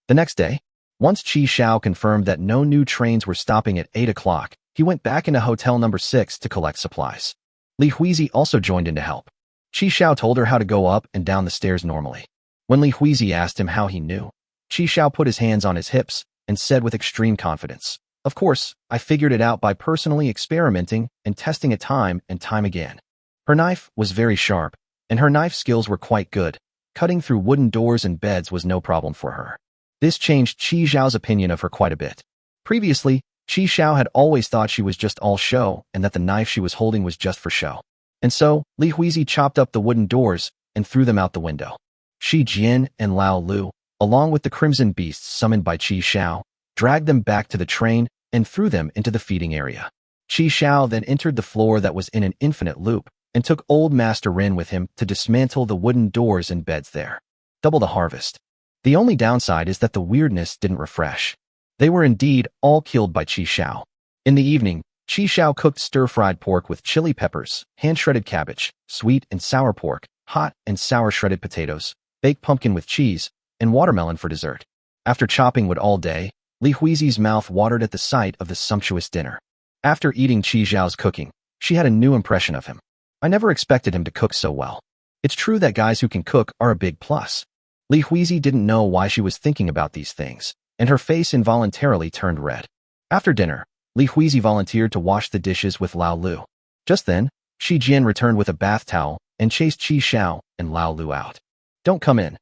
The next day, once Qi Xiao confirmed that no new trains were stopping at 8 o'clock, he went back into hotel number 6 to collect supplies. Li Huizi also joined in to help. Qi Xiao told her how to go up and down the stairs normally. When Li Huizi asked him how he knew, Qi Xiao put his hands on his hips and said with extreme confidence, "Of course, I figured it out by personally experimenting and testing it time and time again." Her knife was very sharp, and her knife skills were quite good. Cutting through wooden doors and beds was no problem for her. This changed Qi Xiao's opinion of her quite a bit. Previously, Qi Xiao had always thought she was just all show and that the knife she was holding was just for show. And so, Li Huizi chopped up the wooden doors and threw them out the window. Shi Jian and Lao Lu, along with the crimson beasts summoned by Qi Xiao, dragged them back to the train and threw them into the feeding area. Qi Xiao then entered the floor that was in an infinite loop and took old Master Ren with him to dismantle the wooden doors and beds there. Double the harvest. The only downside is that the weirdness didn't refresh. They were indeed all killed by Qi Xiao. In the evening, Qi Xiao cooked stir-fried pork with chili peppers, hand-shredded cabbage, sweet and sour pork, hot and sour shredded potatoes, baked pumpkin with cheese, and watermelon for dessert. After chopping wood all day, Li Huizi's mouth watered at the sight of the sumptuous dinner. After eating Qi Xiao's cooking, she had a new impression of him. I never expected him to cook so well. It's true that guys who can cook are a big plus. Li Huizi didn't know why she was thinking about these things, and her face involuntarily turned red. After dinner, Li Huizi volunteered to wash the dishes with Lao Lu. Just then, Shi Jian returned with a bath towel and chased Qi Xiao and Lao Lu out. "Don't come in."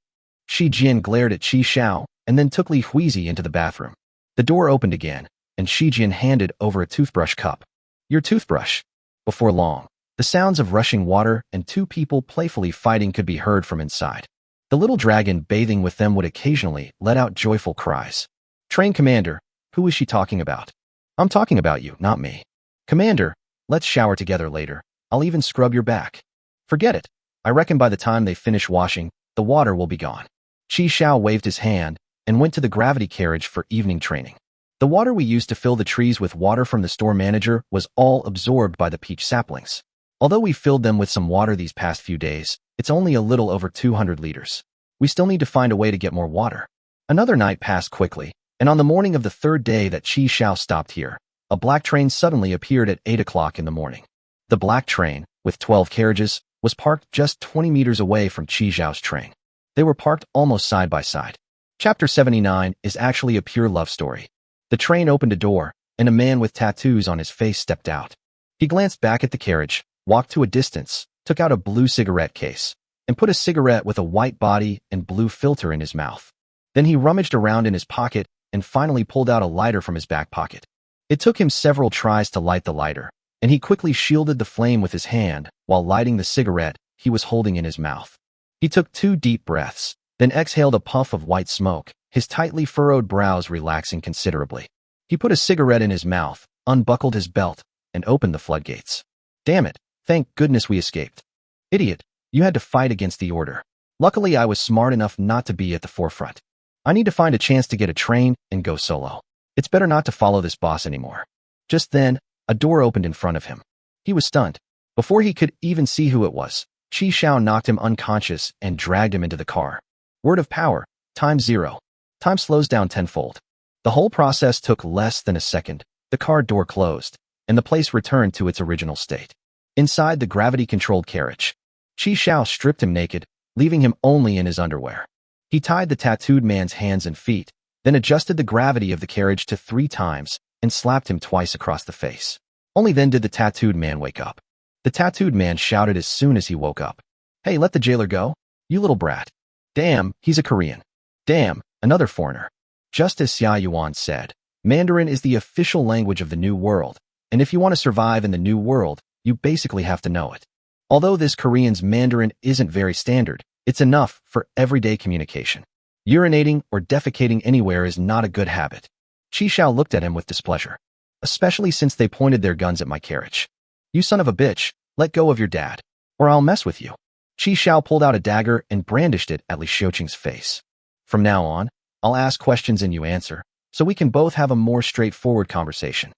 Shi Jian glared at Qi Xiao and then took Li Huizi into the bathroom. The door opened again, and Shi Jian handed over a toothbrush cup. "Your toothbrush." Before long, the sounds of rushing water and 2 people playfully fighting could be heard from inside. The little dragon bathing with them would occasionally let out joyful cries. "Train Commander, who is she talking about?" "I'm talking about you, not me." "Commander, let's shower together later. I'll even scrub your back." "Forget it. I reckon by the time they finish washing, the water will be gone." Qi Xiao waved his hand and went to the gravity carriage for evening training. The water we used to fill the trees with water from the store manager was all absorbed by the peach saplings. Although we filled them with some water these past few days, it's only a little over 200 liters. We still need to find a way to get more water. Another night passed quickly, and on the morning of the 3rd day that Qi Xiao stopped here, a black train suddenly appeared at 8 o'clock in the morning. The black train, with 12 carriages, was parked just 20 meters away from Qi Xiao's train. They were parked almost side by side. Chapter 79 is actually a pure love story. The train opened a door, and a man with tattoos on his face stepped out. He glanced back at the carriage, walked to a distance, took out a blue cigarette case, and put a cigarette with a white body and blue filter in his mouth. Then he rummaged around in his pocket and finally pulled out a lighter from his back pocket. It took him several tries to light the lighter, and he quickly shielded the flame with his hand while lighting the cigarette he was holding in his mouth. He took 2 deep breaths, then exhaled a puff of white smoke, his tightly furrowed brows relaxing considerably. He put a cigarette in his mouth, unbuckled his belt, and opened the floodgates. "Damn it, thank goodness we escaped." "Idiot, you had to fight against the order." Luckily, I was smart enough not to be at the forefront. I need to find a chance to get a train and go solo. It's better not to follow this boss anymore. Just then, a door opened in front of him. He was stunned. Before he could even see who it was, Chi Xiao knocked him unconscious and dragged him into the car. Word of power, times 0. Time slows down tenfold. The whole process took less than a second. The car door closed, and the place returned to its original state. Inside the gravity-controlled carriage, Chi Xiao stripped him naked, leaving him only in his underwear. He tied the tattooed man's hands and feet, then adjusted the gravity of the carriage to 3 times and slapped him twice across the face. Only then did the tattooed man wake up. The tattooed man shouted as soon as he woke up. "Hey, let the jailer go, you little brat." "Damn, he's a Korean." "Damn, another foreigner." Just as Xia Yuan said, Mandarin is the official language of the New World, and if you want to survive in the New World, you basically have to know it. Although this Korean's Mandarin isn't very standard, it's enough for everyday communication. Urinating or defecating anywhere is not a good habit. Chi Xiao looked at him with displeasure, especially since they pointed their guns at my carriage. "You son of a bitch, let go of your dad, or I'll mess with you." Chi Xiao pulled out a dagger and brandished it at Li Xiuqing's face. "From now on, I'll ask questions and you answer, so we can both have a more straightforward conversation.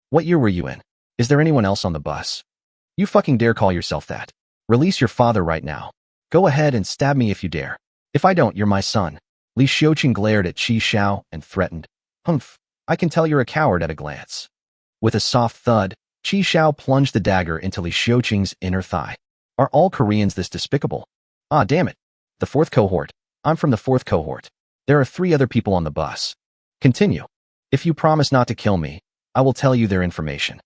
What year were you in? Is there anyone else on the bus? You fucking dare call yourself that? Release your father right now. Go ahead and stab me if you dare. If I don't, you're my son." Li Xiuqing glared at Chi Xiao and threatened, "Humph, I can tell you're a coward at a glance." With a soft thud, Chi Xiao plunged the dagger into Li Xiuqing's inner thigh. Are all Koreans this despicable? Ah, damn it. The 4th cohort. I'm from the 4th cohort. There are 3 other people on the bus. Continue. If you promise not to kill me, I will tell you their information.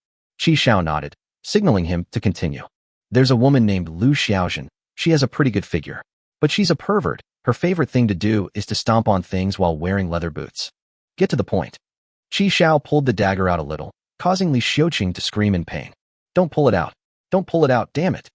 Chi Xiao nodded, signaling him to continue. There's a woman named Lu Xiaozhen. She has a pretty good figure. But she's a pervert. Her favorite thing to do is to stomp on things while wearing leather boots. Get to the point. Chi Xiao pulled the dagger out a little, causing Li Xiuqing to scream in pain. Don't pull it out. Don't pull it out, damn it.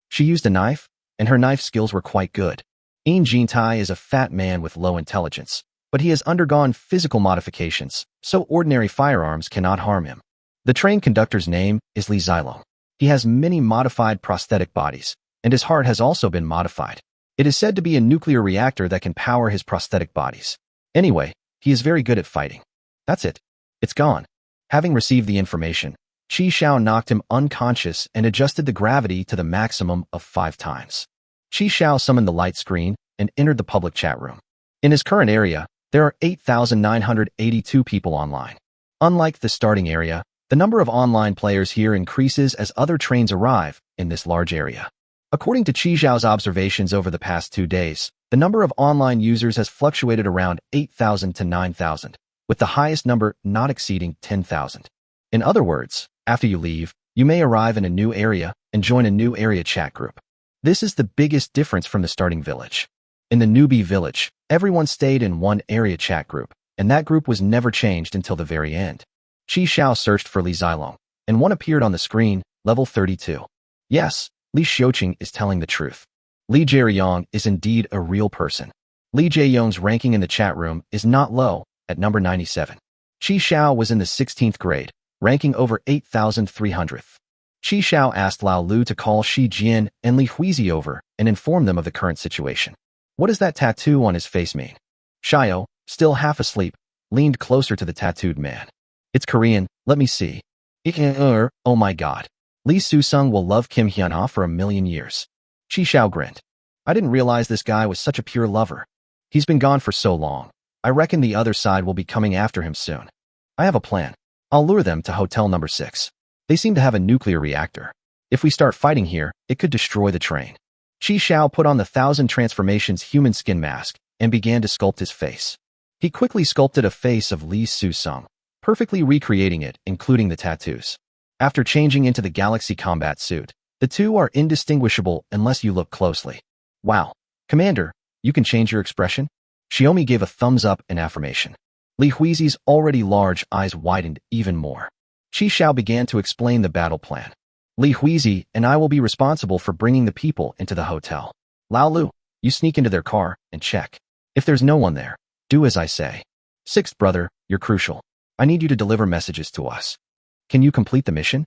She used a knife, and her knife skills were quite good. Yin Jintai is a fat man with low intelligence, but he has undergone physical modifications, so ordinary firearms cannot harm him. The train conductor's name is Li Zilong. He has many modified prosthetic bodies, and his heart has also been modified. It is said to be a nuclear reactor that can power his prosthetic bodies. Anyway, he is very good at fighting. That's it. It's gone. Having received the information, Chi Xiao knocked him unconscious and adjusted the gravity to the maximum of 5 times. Chi Xiao summoned the light screen and entered the public chat room. In his current area, there are 8,982 people online. Unlike the starting area, the number of online players here increases as other trains arrive in this large area. According to Chi Xiao's observations over the past 2 days, the number of online users has fluctuated around 8,000 to 9,000, with the highest number not exceeding 10,000. In other words, after you leave, you may arrive in a new area and join a new area chat group. This is the biggest difference from the starting village. In the newbie village, everyone stayed in one area chat group, and that group was never changed until the very end. Chi Xiao searched for Li Zilong, and one appeared on the screen, level 32. Yes, Li Xiuqing is telling the truth. Li Jieyong is indeed a real person. Li Jieyong's ranking in the chat room is not low, at number 97. Chi Xiao was in the 16th grade, ranking over 8,300th. Chi Xiao asked Lao Lu to call Shi Jian and Li Huizi over and inform them of the current situation. What does that tattoo on his face mean? Xiao, still half asleep, leaned closer to the tattooed man. It's Korean, let me see. Oh my god. Li Susung will love Kim Hyunha for a million years. Chi Xiao grinned. I didn't realize this guy was such a pure lover. He's been gone for so long. I reckon the other side will be coming after him soon. I have a plan. I'll lure them to hotel number 6. They seem to have a nuclear reactor. If we start fighting here, it could destroy the train. Chi Xiao put on the 1,000 transformations human skin mask and began to sculpt his face. He quickly sculpted a face of Li Susung, perfectly recreating it, including the tattoos. After changing into the Galaxy combat suit, the two are indistinguishable unless you look closely. Wow. Commander, you can change your expression? Xiaomi gave a thumbs up in affirmation. Li Huizi's already large eyes widened even more. Chi Xiao began to explain the battle plan. Li Huizi and I will be responsible for bringing the people into the hotel. Lao Lu, you sneak into their car and check. If there's no one there, do as I say. 6th brother, you're crucial. I need you to deliver messages to us. Can you complete the mission?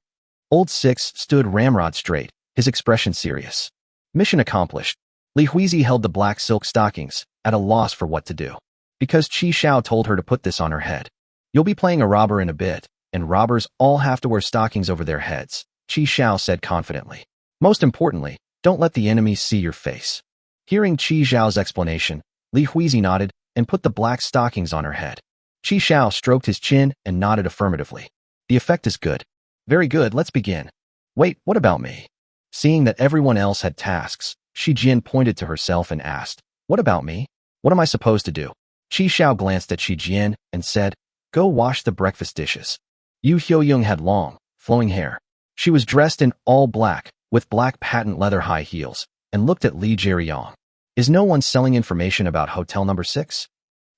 Old 6 stood ramrod straight, his expression serious. Mission accomplished. Li Huizi held the black silk stockings, at a loss for what to do. Because Qi Xiao told her to put this on her head. You'll be playing a robber in a bit, and robbers all have to wear stockings over their heads, Qi Xiao said confidently. Most importantly, don't let the enemies see your face. Hearing Qi Xiao's explanation, Li Huizi nodded and put the black stockings on her head. Qi Xiao stroked his chin and nodded affirmatively. The effect is good. Very good, let's begin. Wait, what about me? Seeing that everyone else had tasks, Shi Jin pointed to herself and asked, What about me? What am I supposed to do? Qi Xiao glanced at Shi Jin and said, Go wash the breakfast dishes. Yu Hyoyoung had long, flowing hair. She was dressed in all black, with black patent leather high heels, and looked at Li Jiryong. Is no one selling information about hotel number 6?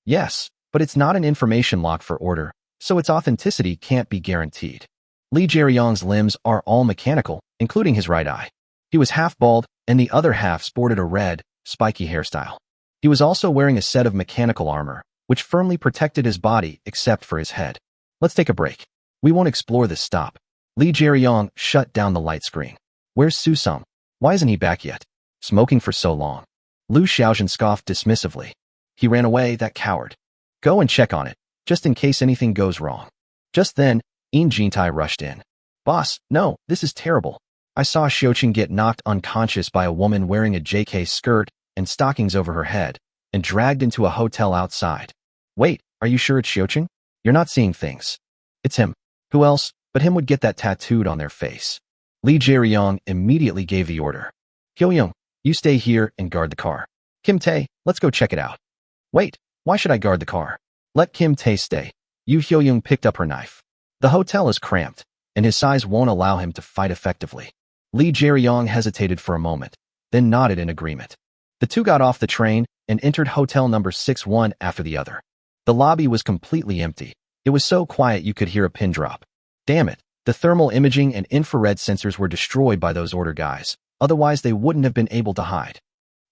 Yes, but it's not an information lock for order, so its authenticity can't be guaranteed. Li Jiryong's limbs are all mechanical, including his right eye. He was half bald, and the other half sported a red, spiky hairstyle. He was also wearing a set of mechanical armor, which firmly protected his body except for his head. Let's take a break. We won't explore this stop. Li Jiryong shut down the light screen. Where's Susum? Why isn't he back yet? Smoking for so long. Lu Xiaojun scoffed dismissively. He ran away, that coward. Go and check on it, just in case anything goes wrong. Just then, Yin Jintai rushed in. Boss, no, this is terrible. I saw Xiaoqing get knocked unconscious by a woman wearing a JK skirt and stockings over her head, and dragged into a hotel outside. Wait, are you sure it's Xiaoqing? You're not seeing things. It's him. Who else but him would get that tattooed on their face? Li Jiryong immediately gave the order. Hyoyoung, you stay here and guard the car. Kim Tae, let's go check it out. Wait, why should I guard the car? Let Kim Tae stay. Yu Hyoyoung picked up her knife. The hotel is cramped, and his size won't allow him to fight effectively. Li Jiryong hesitated for a moment, then nodded in agreement. The two got off the train and entered hotel number 6 one after the other. The lobby was completely empty. It was so quiet you could hear a pin drop. Damn it, the thermal imaging and infrared sensors were destroyed by those order guys, otherwise they wouldn't have been able to hide.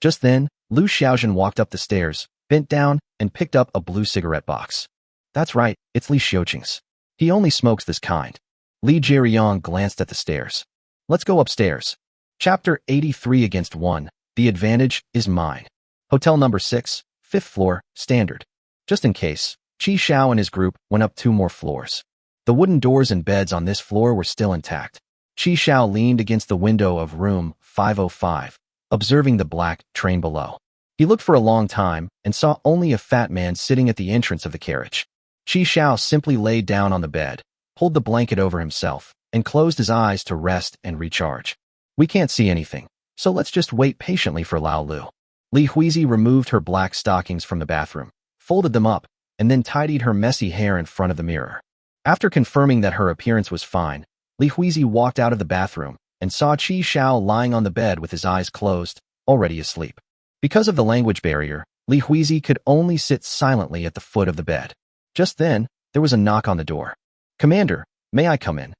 Just then, Lu Xiaojun walked up the stairs, bent down, and picked up a blue cigarette box. That's right, it's Li Xiaoqing's. He only smokes this kind. Li Jiryong glanced at the stairs. Let's go upstairs. Chapter 83 against 1. The advantage is mine. Hotel number 6, 5th floor, standard. Just in case, Qi Xiao and his group went up 2 more floors. The wooden doors and beds on this floor were still intact. Qi Xiao leaned against the window of room 505, observing the black train below. He looked for a long time and saw only a fat man sitting at the entrance of the carriage. Qi Xiao simply laid down on the bed, pulled the blanket over himself, and closed his eyes to rest and recharge. We can't see anything, so let's just wait patiently for Lao Lu. Li Huizi removed her black stockings from the bathroom, folded them up, and then tidied her messy hair in front of the mirror. After confirming that her appearance was fine, Li Huizi walked out of the bathroom and saw Qi Xiao lying on the bed with his eyes closed, already asleep. Because of the language barrier, Li Huizi could only sit silently at the foot of the bed. Just then, there was a knock on the door. Commander, may I come in?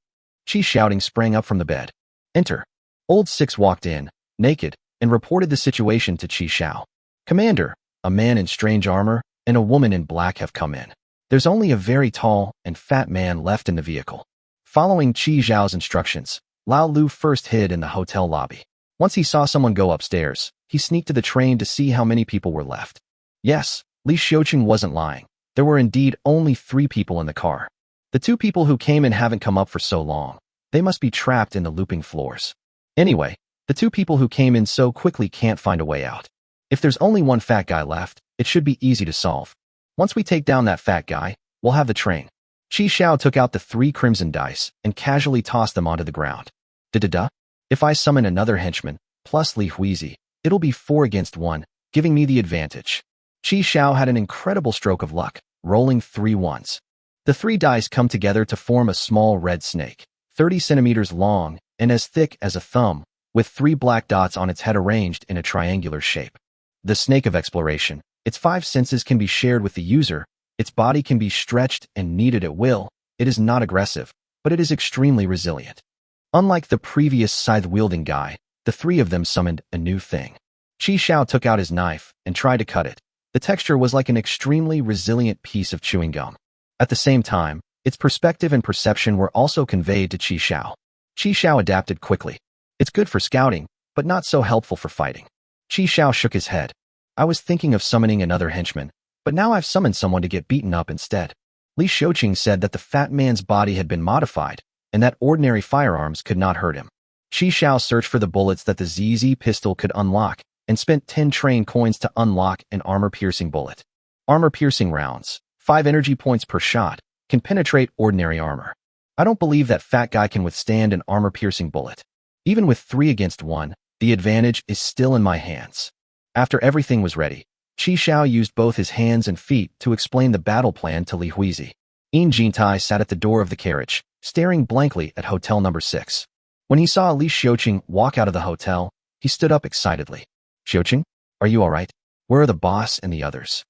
Qi Xiaoting sprang up from the bed. Enter. Old Six walked in, naked, and reported the situation to Qi Xiao. Commander, a man in strange armor and a woman in black have come in. There's only a very tall and fat man left in the vehicle. Following Qi Xiao's instructions, Lao Lu first hid in the hotel lobby. Once he saw someone go upstairs, he sneaked to the train to see how many people were left. Yes, Li Xiaoqing wasn't lying. There were indeed only 3 people in the car. The 2 people who came in haven't come up for so long. They must be trapped in the looping floors. Anyway, the 2 people who came in so quickly can't find a way out. If there's only one fat guy left, it should be easy to solve. Once we take down that fat guy, we'll have the train. Qi Xiao took out the 3 crimson dice and casually tossed them onto the ground. Da-da-da. If I summon another henchman, plus Li Huizi, it'll be 4 against 1, giving me the advantage. Qi Xiao had an incredible stroke of luck, rolling 3 ones. The 3 dice come together to form a small red snake, 30 centimeters long and as thick as a thumb, with 3 black dots on its head arranged in a triangular shape. The snake of exploration. Its 5 senses can be shared with the user, its body can be stretched and kneaded at will, it is not aggressive, but it is extremely resilient. Unlike the previous scythe-wielding guy, the 3 of them summoned a new thing. Qi Xiao took out his knife and tried to cut it. The texture was like an extremely resilient piece of chewing gum. At the same time, its perspective and perception were also conveyed to Qi Xiao. Qi Xiao adapted quickly. It's good for scouting, but not so helpful for fighting. Qi Xiao shook his head. I was thinking of summoning another henchman, but now I've summoned someone to get beaten up instead. Li Xiuqing said that the fat man's body had been modified, and that ordinary firearms could not hurt him. Qi Xiao searched for the bullets that the ZZ pistol could unlock, and spent 10 train coins to unlock an armor-piercing bullet. Armor-piercing rounds, 5 energy points per shot, can penetrate ordinary armor. I don't believe that fat guy can withstand an armor-piercing bullet. Even with 3 against 1, the advantage is still in my hands. After everything was ready, Qi Xiao used both his hands and feet to explain the battle plan to Li Huizi. Yin Jintai sat at the door of the carriage, staring blankly at hotel number 6. When he saw Li Xiuqing walk out of the hotel, he stood up excitedly. Xiuqing, are you all right? Where are the boss and the others?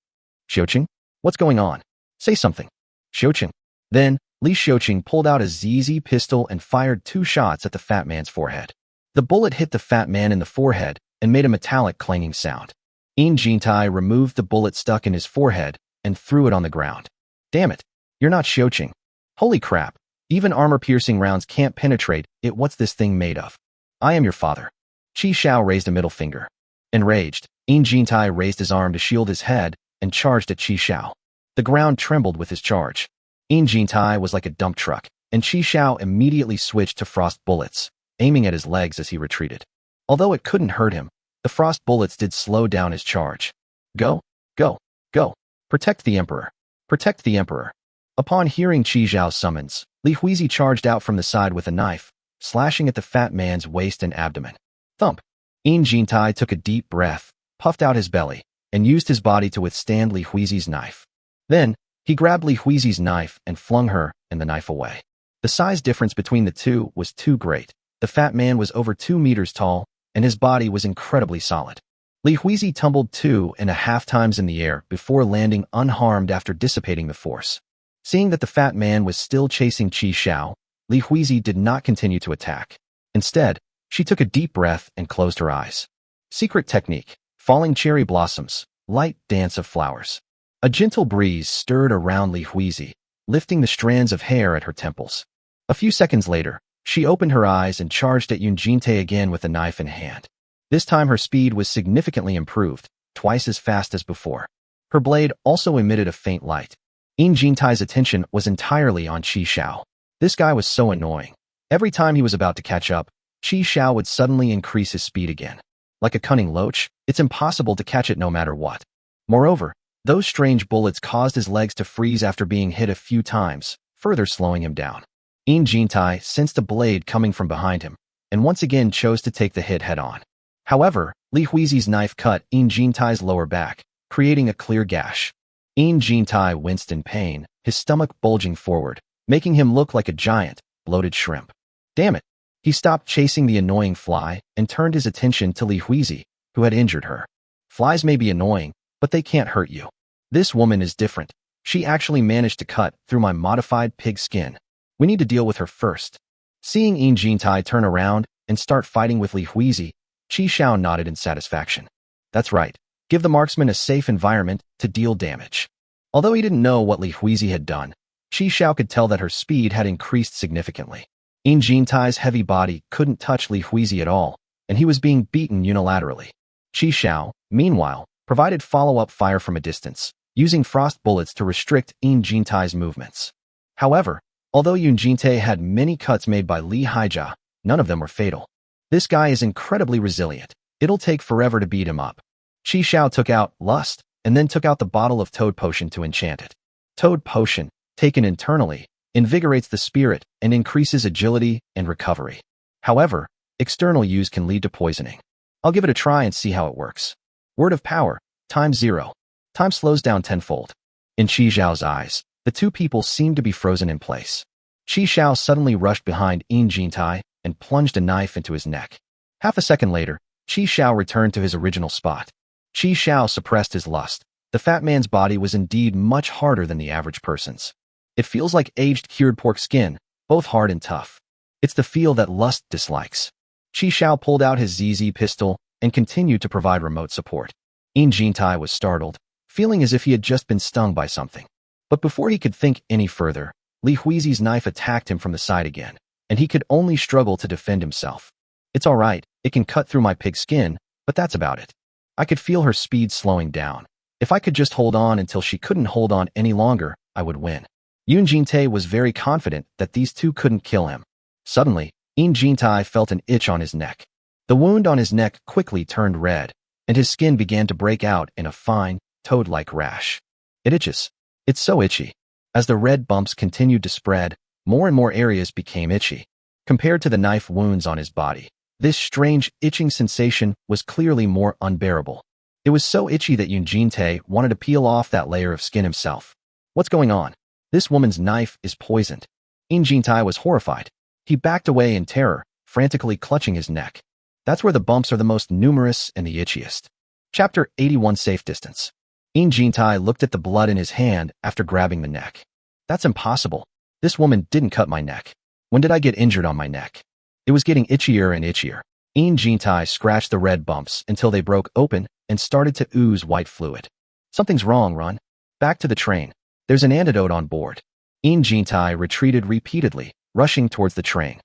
Xiuqing, what's going on? Say something. Xiuqing. Then, Li Xiuqing pulled out a ZZ pistol and fired 2 shots at the fat man's forehead. The bullet hit the fat man in the forehead and made a metallic clanging sound. Yin Jintai removed the bullet stuck in his forehead and threw it on the ground. Damn it, you're not Xiuqing. Holy crap, even armor-piercing rounds can't penetrate it. What's this thing made of? I am your father. Qi Xiao raised a middle finger. Enraged, Yin Jintai raised his arm to shield his head and charged at Qi Xiao. The ground trembled with his charge. Yin Jintai was like a dump truck, and Qi Xiao immediately switched to frost bullets, aiming at his legs as he retreated. Although it couldn't hurt him, the frost bullets did slow down his charge. Go, go, go. Protect the Emperor. Protect the Emperor. Upon hearing Qi Xiao's summons, Li Huizi charged out from the side with a knife, slashing at the fat man's waist and abdomen. Thump. Yin Jintai took a deep breath, puffed out his belly, and used his body to withstand Li Huizi's knife. Then, he grabbed Li Huizi's knife and flung her and the knife away. The size difference between the two was too great. The fat man was over 2 meters tall, and his body was incredibly solid. Li Huizi tumbled 2.5 times in the air before landing unharmed after dissipating the force. Seeing that the fat man was still chasing Qi Xiao, Li Huizi did not continue to attack. Instead, she took a deep breath and closed her eyes. Secret technique, falling cherry blossoms, light dance of flowers. A gentle breeze stirred around Li Huizi, lifting the strands of hair at her temples. A few seconds later, she opened her eyes and charged at Yin Jintai again with a knife in hand. This time her speed was significantly improved, twice as fast as before. Her blade also emitted a faint light. Yin Jintai's attention was entirely on Qi Xiao. This guy was so annoying. Every time he was about to catch up, Qi Xiao would suddenly increase his speed again. Like a cunning loach, it's impossible to catch it no matter what. Moreover, those strange bullets caused his legs to freeze after being hit a few times, further slowing him down. Yin Jintai sensed a blade coming from behind him, and once again chose to take the hit head-on. However, Li Huizi's knife cut Yin Jintai's lower back, creating a clear gash. Yin Jintai winced in pain, his stomach bulging forward, making him look like a giant, bloated shrimp. Damn it! He stopped chasing the annoying fly and turned his attention to Li Huizi, who had injured her. Flies may be annoying, but they can't hurt you. This woman is different. She actually managed to cut through my modified pig skin. We need to deal with her first. Seeing Yin Jintai turn around and start fighting with Li Huizi, Qi Xiao nodded in satisfaction. That's right. Give the marksman a safe environment to deal damage. Although he didn't know what Li Huizi had done, Qi Xiao could tell that her speed had increased significantly. Yin Jintai's heavy body couldn't touch Li Huizi at all, and he was being beaten unilaterally. Qi Xiao, meanwhile, provided follow-up fire from a distance, using frost bullets to restrict Yin Jintai's movements. However, although Yin Jintai had many cuts made by Li Haijia, none of them were fatal. This guy is incredibly resilient. It'll take forever to beat him up. Qi Xiao took out Lust, and then took out the bottle of Toad Potion to enchant it. Toad Potion, taken internally, invigorates the spirit and increases agility and recovery. However, external use can lead to poisoning. I'll give it a try and see how it works. Word of power, times 0. Time slows down tenfold. In Qi Xiao's eyes, the two people seemed to be frozen in place. Qi Xiao suddenly rushed behind Yin Jintai and plunged a knife into his neck. Half a second later, Qi Xiao returned to his original spot. Qi Xiao suppressed his lust. The fat man's body was indeed much harder than the average person's. It feels like aged cured pork skin, both hard and tough. It's the feel that lust dislikes. Qi Xiao pulled out his ZZ pistol and continued to provide remote support. Yin Jintai was startled, feeling as if he had just been stung by something. But before he could think any further, Li Huizi's knife attacked him from the side again, and he could only struggle to defend himself. It's all right, it can cut through my pig skin, but that's about it. I could feel her speed slowing down. If I could just hold on until she couldn't hold on any longer, I would win. Yoon Jin-tae was very confident that these two couldn't kill him. Suddenly, Yoon Jin-tae felt an itch on his neck. The wound on his neck quickly turned red, and his skin began to break out in a fine, toad-like rash. It itches. It's so itchy. As the red bumps continued to spread, more and more areas became itchy. Compared to the knife wounds on his body, this strange itching sensation was clearly more unbearable. It was so itchy that Yoon Jin-tae wanted to peel off that layer of skin himself. What's going on? This woman's knife is poisoned. Yoon Jin-tae was horrified. He backed away in terror, frantically clutching his neck. That's where the bumps are the most numerous and the itchiest. Chapter 81 Safe Distance. Yoon Jin-tae looked at the blood in his hand after grabbing the neck. That's impossible. This woman didn't cut my neck. When did I get injured on my neck? It was getting itchier and itchier. Yoon Jin-tae scratched the red bumps until they broke open and started to ooze white fluid. Something's wrong, run. Back to the train. There's an antidote on board. Yoon Jin-tae retreated repeatedly, rushing towards the train.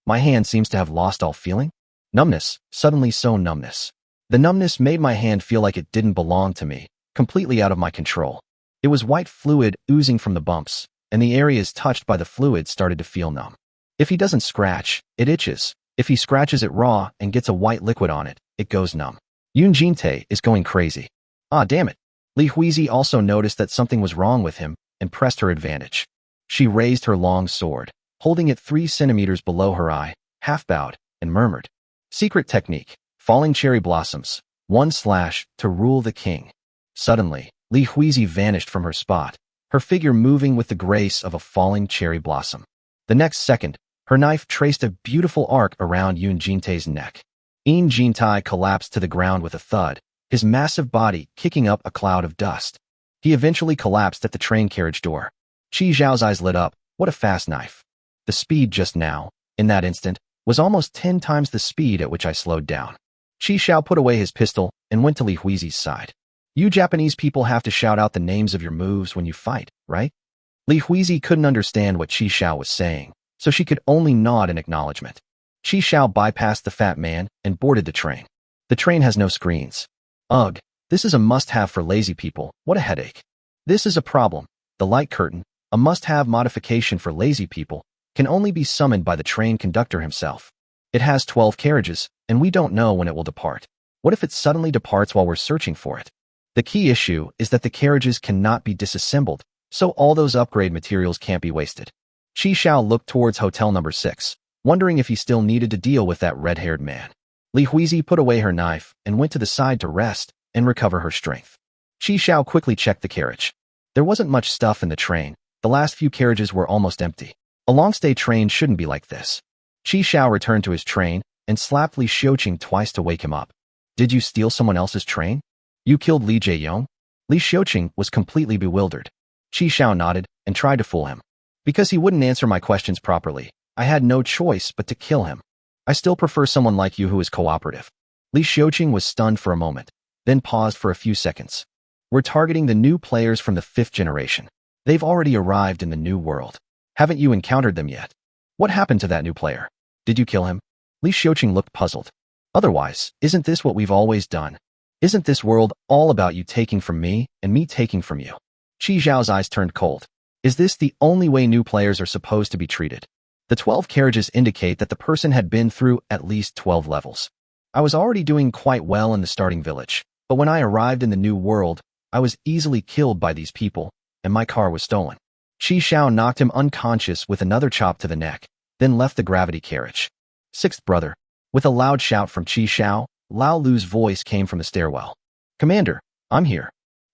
My hand seems to have lost all feeling. Numbness, suddenly so numbness. The numbness made my hand feel like it didn't belong to me, completely out of my control. It was white fluid oozing from the bumps, and the areas touched by the fluid started to feel numb. If he doesn't scratch, it itches. If he scratches it raw and gets a white liquid on it, it goes numb. Yoon Jin-tae is going crazy. Ah, damn it. Li Huizi also noticed that something was wrong with him and pressed her advantage. She raised her long sword, holding it 3 centimeters below her eye, half-bowed, and murmured, "Secret technique, falling cherry blossoms, 1 slash to rule the king." Suddenly, Li Huizi vanished from her spot, her figure moving with the grace of a falling cherry blossom. The next second, her knife traced a beautiful arc around Yoon Jin-tae's neck. Yoon Jin-tae collapsed to the ground with a thud, his massive body kicking up a cloud of dust. He eventually collapsed at the train carriage door. Chi Zhao's eyes lit up. What a fast knife. The speed just now, in that instant, was almost 10 times the speed at which I slowed down. Chi Zhao put away his pistol and went to Li Huizi's side. You Japanese people have to shout out the names of your moves when you fight, right? Li Huizi couldn't understand what Chi Zhao was saying, so she could only nod in acknowledgement. Chi Zhao bypassed the fat man and boarded the train. The train has no screens. Ugh, this is a must-have for lazy people. What a headache. This is a problem. The light curtain, a must-have modification for lazy people, can only be summoned by the train conductor himself. It has 12 carriages, and we don't know when it will depart. What if it suddenly departs while we're searching for it? The key issue is that the carriages cannot be disassembled, so all those upgrade materials can't be wasted. Chi Zhao looked towards hotel number 6, wondering if he still needed to deal with that red-haired man. Li Huizi put away her knife and went to the side to rest and recover her strength. Chi Zhao quickly checked the carriage. There wasn't much stuff in the train. The last few carriages were almost empty. A long-stay train shouldn't be like this. Chi Zhao returned to his train and slapped Li Xiuqing twice to wake him up. Did you steal someone else's train? You killed Li Jaeyong? Li Xiuqing was completely bewildered. Chi Zhao nodded and tried to fool him. Because he wouldn't answer my questions properly, I had no choice but to kill him. I still prefer someone like you who is cooperative. Li Xiuqing was stunned for a moment, then paused for a few seconds. We're targeting the new players from the 5th generation. They've already arrived in the new world. Haven't you encountered them yet? What happened to that new player? Did you kill him? Li Xiuqing looked puzzled. Otherwise, isn't this what we've always done? Isn't this world all about you taking from me and me taking from you? Chi Zhao's eyes turned cold. Is this the only way new players are supposed to be treated? The 12 carriages indicate that the person had been through at least 12 levels. I was already doing quite well in the starting village, but when I arrived in the new world, I was easily killed by these people, and my car was stolen. Chi Zhao knocked him unconscious with another chop to the neck, then left the gravity carriage. 6th brother. With a loud shout from Chi Zhao, Lao Lu's voice came from the stairwell. Commander, I'm here.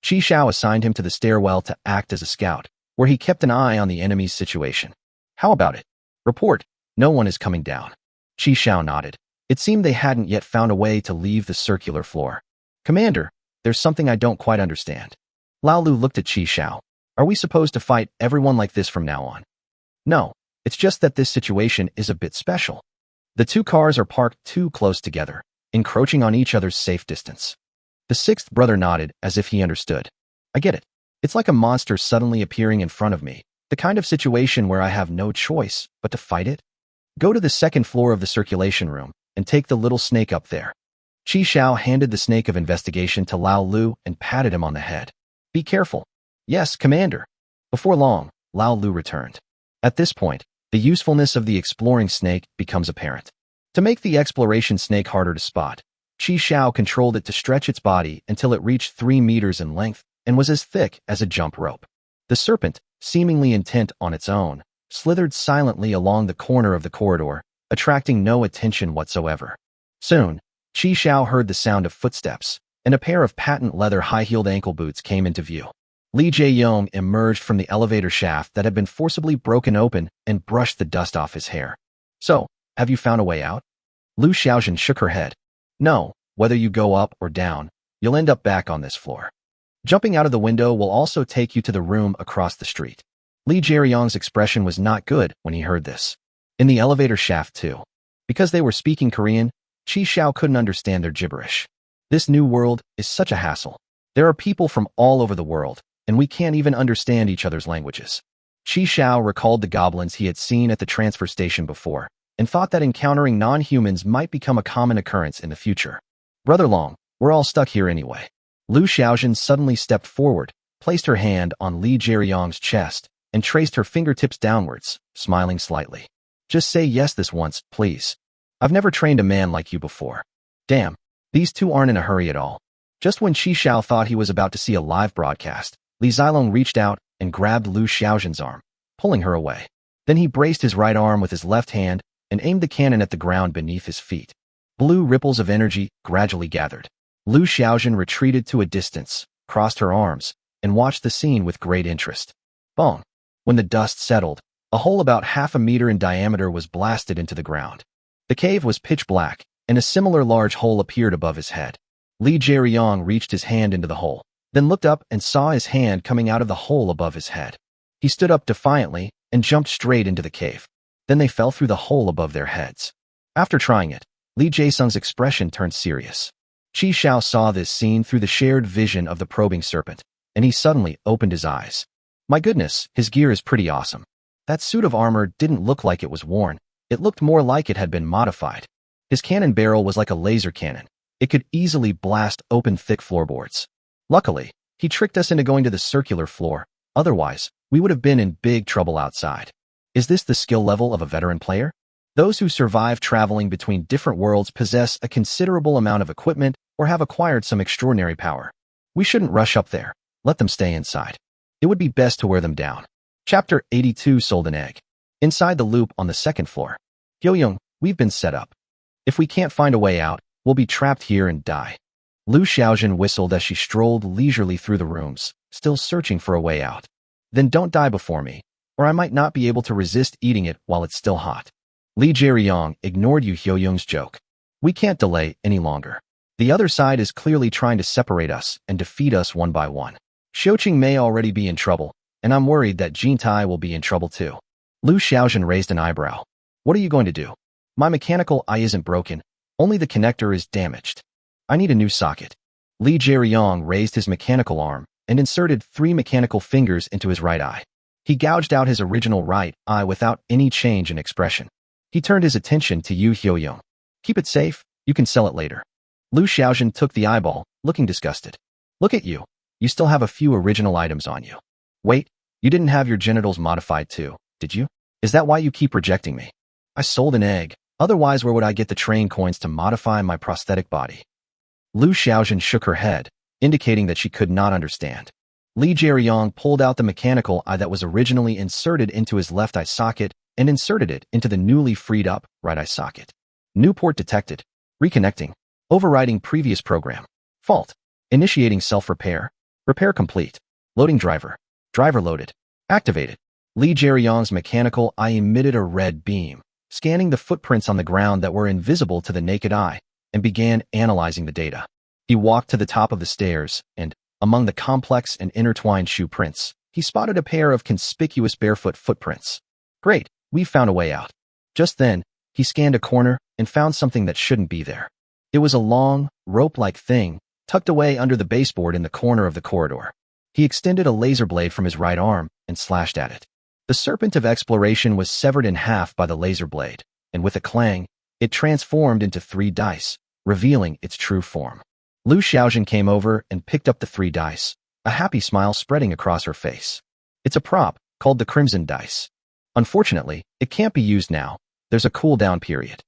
Chi Zhao assigned him to the stairwell to act as a scout, where he kept an eye on the enemy's situation. How about it? Report, no one is coming down. Chi Zhao nodded. It seemed they hadn't yet found a way to leave the circular floor. Commander, there's something I don't quite understand. Lao Lu looked at Chi Zhao. Are we supposed to fight everyone like this from now on? No, it's just that this situation is a bit special. The 2 cars are parked too close together, encroaching on each other's safe distance. The 6th brother nodded as if he understood. I get it. It's like a monster suddenly appearing in front of me, the kind of situation where I have no choice but to fight it. Go to the 2nd floor of the circulation room and take the little snake up there. Qi Xiao handed the snake of investigation to Lao Lu and patted him on the head. Be careful. Yes, Commander. Before long, Lao Lu returned. At this point, the usefulness of the exploring snake becomes apparent. To make the exploration snake harder to spot, Qi Xiao controlled it to stretch its body until it reached 3 meters in length and was as thick as a jump rope. The serpent, seemingly intent on its own, slithered silently along the corner of the corridor, attracting no attention whatsoever. Soon, Qi Xiao heard the sound of footsteps, and a pair of patent leather high-heeled ankle boots came into view. Li Jae-yong emerged from the elevator shaft that had been forcibly broken open and brushed the dust off his hair. So, have you found a way out? Lu Xiaozhen shook her head. No, whether you go up or down, you'll end up back on this floor. Jumping out of the window will also take you to the room across the street. Li Jae-yong's expression was not good when he heard this. In the elevator shaft too. Because they were speaking Korean, Qi Xiao couldn't understand their gibberish. This new world is such a hassle. There are people from all over the world, and we can't even understand each other's languages. Qi Xiao recalled the goblins he had seen at the transfer station before, and thought that encountering non-humans might become a common occurrence in the future. Brother Long, we're all stuck here anyway. Lu Xiaozhen suddenly stepped forward, placed her hand on Li Jae-yong's chest, and traced her fingertips downwards, smiling slightly. Just say yes this once, please. I've never trained a man like you before. Damn, these two aren't in a hurry at all. Just when Qi Xiao thought he was about to see a live broadcast, Li Zilong reached out and grabbed Lu Xiaozhen's arm, pulling her away. Then he braced his right arm with his left hand and aimed the cannon at the ground beneath his feet. Blue ripples of energy gradually gathered. Lu Xiaozhen retreated to a distance, crossed her arms, and watched the scene with great interest. Bong! When the dust settled, a hole about 1/2 meter in diameter was blasted into the ground. The cave was pitch black, and a similar large hole appeared above his head. Li Jae-yong reached his hand into the hole, then looked up and saw his hand coming out of the hole above his head. He stood up defiantly and jumped straight into the cave. Then they fell through the hole above their heads. After trying it, Li Jae-sung's expression turned serious. Qi Xiao saw this scene through the shared vision of the probing serpent, and he suddenly opened his eyes. My goodness, his gear is pretty awesome. That suit of armor didn't look like it was worn. It looked more like it had been modified. His cannon barrel was like a laser cannon. It could easily blast open thick floorboards. Luckily, he tricked us into going to the circular floor. Otherwise, we would have been in big trouble outside. Is this the skill level of a veteran player? Those who survive traveling between different worlds possess a considerable amount of equipment or have acquired some extraordinary power. We shouldn't rush up there. Let them stay inside. It would be best to wear them down. Chapter 82 Sold an Egg. Inside the loop on the second floor. Hyo-young, we've been set up. If we can't find a way out, we'll be trapped here and die. Lu Xiaozhen whistled as she strolled leisurely through the rooms, still searching for a way out. Then don't die before me, or I might not be able to resist eating it while it's still hot. Li Jae-yong ignored Yu Hyo-young's joke. We can't delay any longer. The other side is clearly trying to separate us and defeat us one by one. Xiuqing may already be in trouble, and I'm worried that Jin Tai will be in trouble too. Lu Xiaozhen raised an eyebrow. What are you going to do? My mechanical eye isn't broken, only the connector is damaged. I need a new socket. Li Jae-yong raised his mechanical arm and inserted 3 mechanical fingers into his right eye. He gouged out his original right eye without any change in expression. He turned his attention to Yu Hyo-young. Keep it safe, you can sell it later. Lu Xiaozhen took the eyeball, looking disgusted. Look at you. You still have a few original items on you. Wait, you didn't have your genitals modified too, did you? Is that why you keep rejecting me? I sold an egg, otherwise where would I get the train coins to modify my prosthetic body? Lu Xiaozhen shook her head, indicating that she could not understand. Li Jae-yong pulled out the mechanical eye that was originally inserted into his left eye socket and inserted it into the newly freed up right eye socket. New port detected. Reconnecting. Overriding previous program. Fault. Initiating self-repair. Repair complete. Loading driver. Driver loaded. Activated. Li Jae-yong's mechanical eye emitted a red beam, scanning the footprints on the ground that were invisible to the naked eye, and began analyzing the data. He walked to the top of the stairs, and, among the complex and intertwined shoe prints, he spotted a pair of conspicuous barefoot footprints. Great, we've found a way out. Just then, he scanned a corner and found something that shouldn't be there. It was a long, rope-like thing, tucked away under the baseboard in the corner of the corridor. He extended a laser blade from his right arm and slashed at it. The serpent of exploration was severed in half by the laser blade, and with a clang, it transformed into 3 dice, revealing its true form. Lu Xiaojun came over and picked up the 3 dice, a happy smile spreading across her face. It's a prop, called the Crimson Dice. Unfortunately, it can't be used now. There's a cooldown period.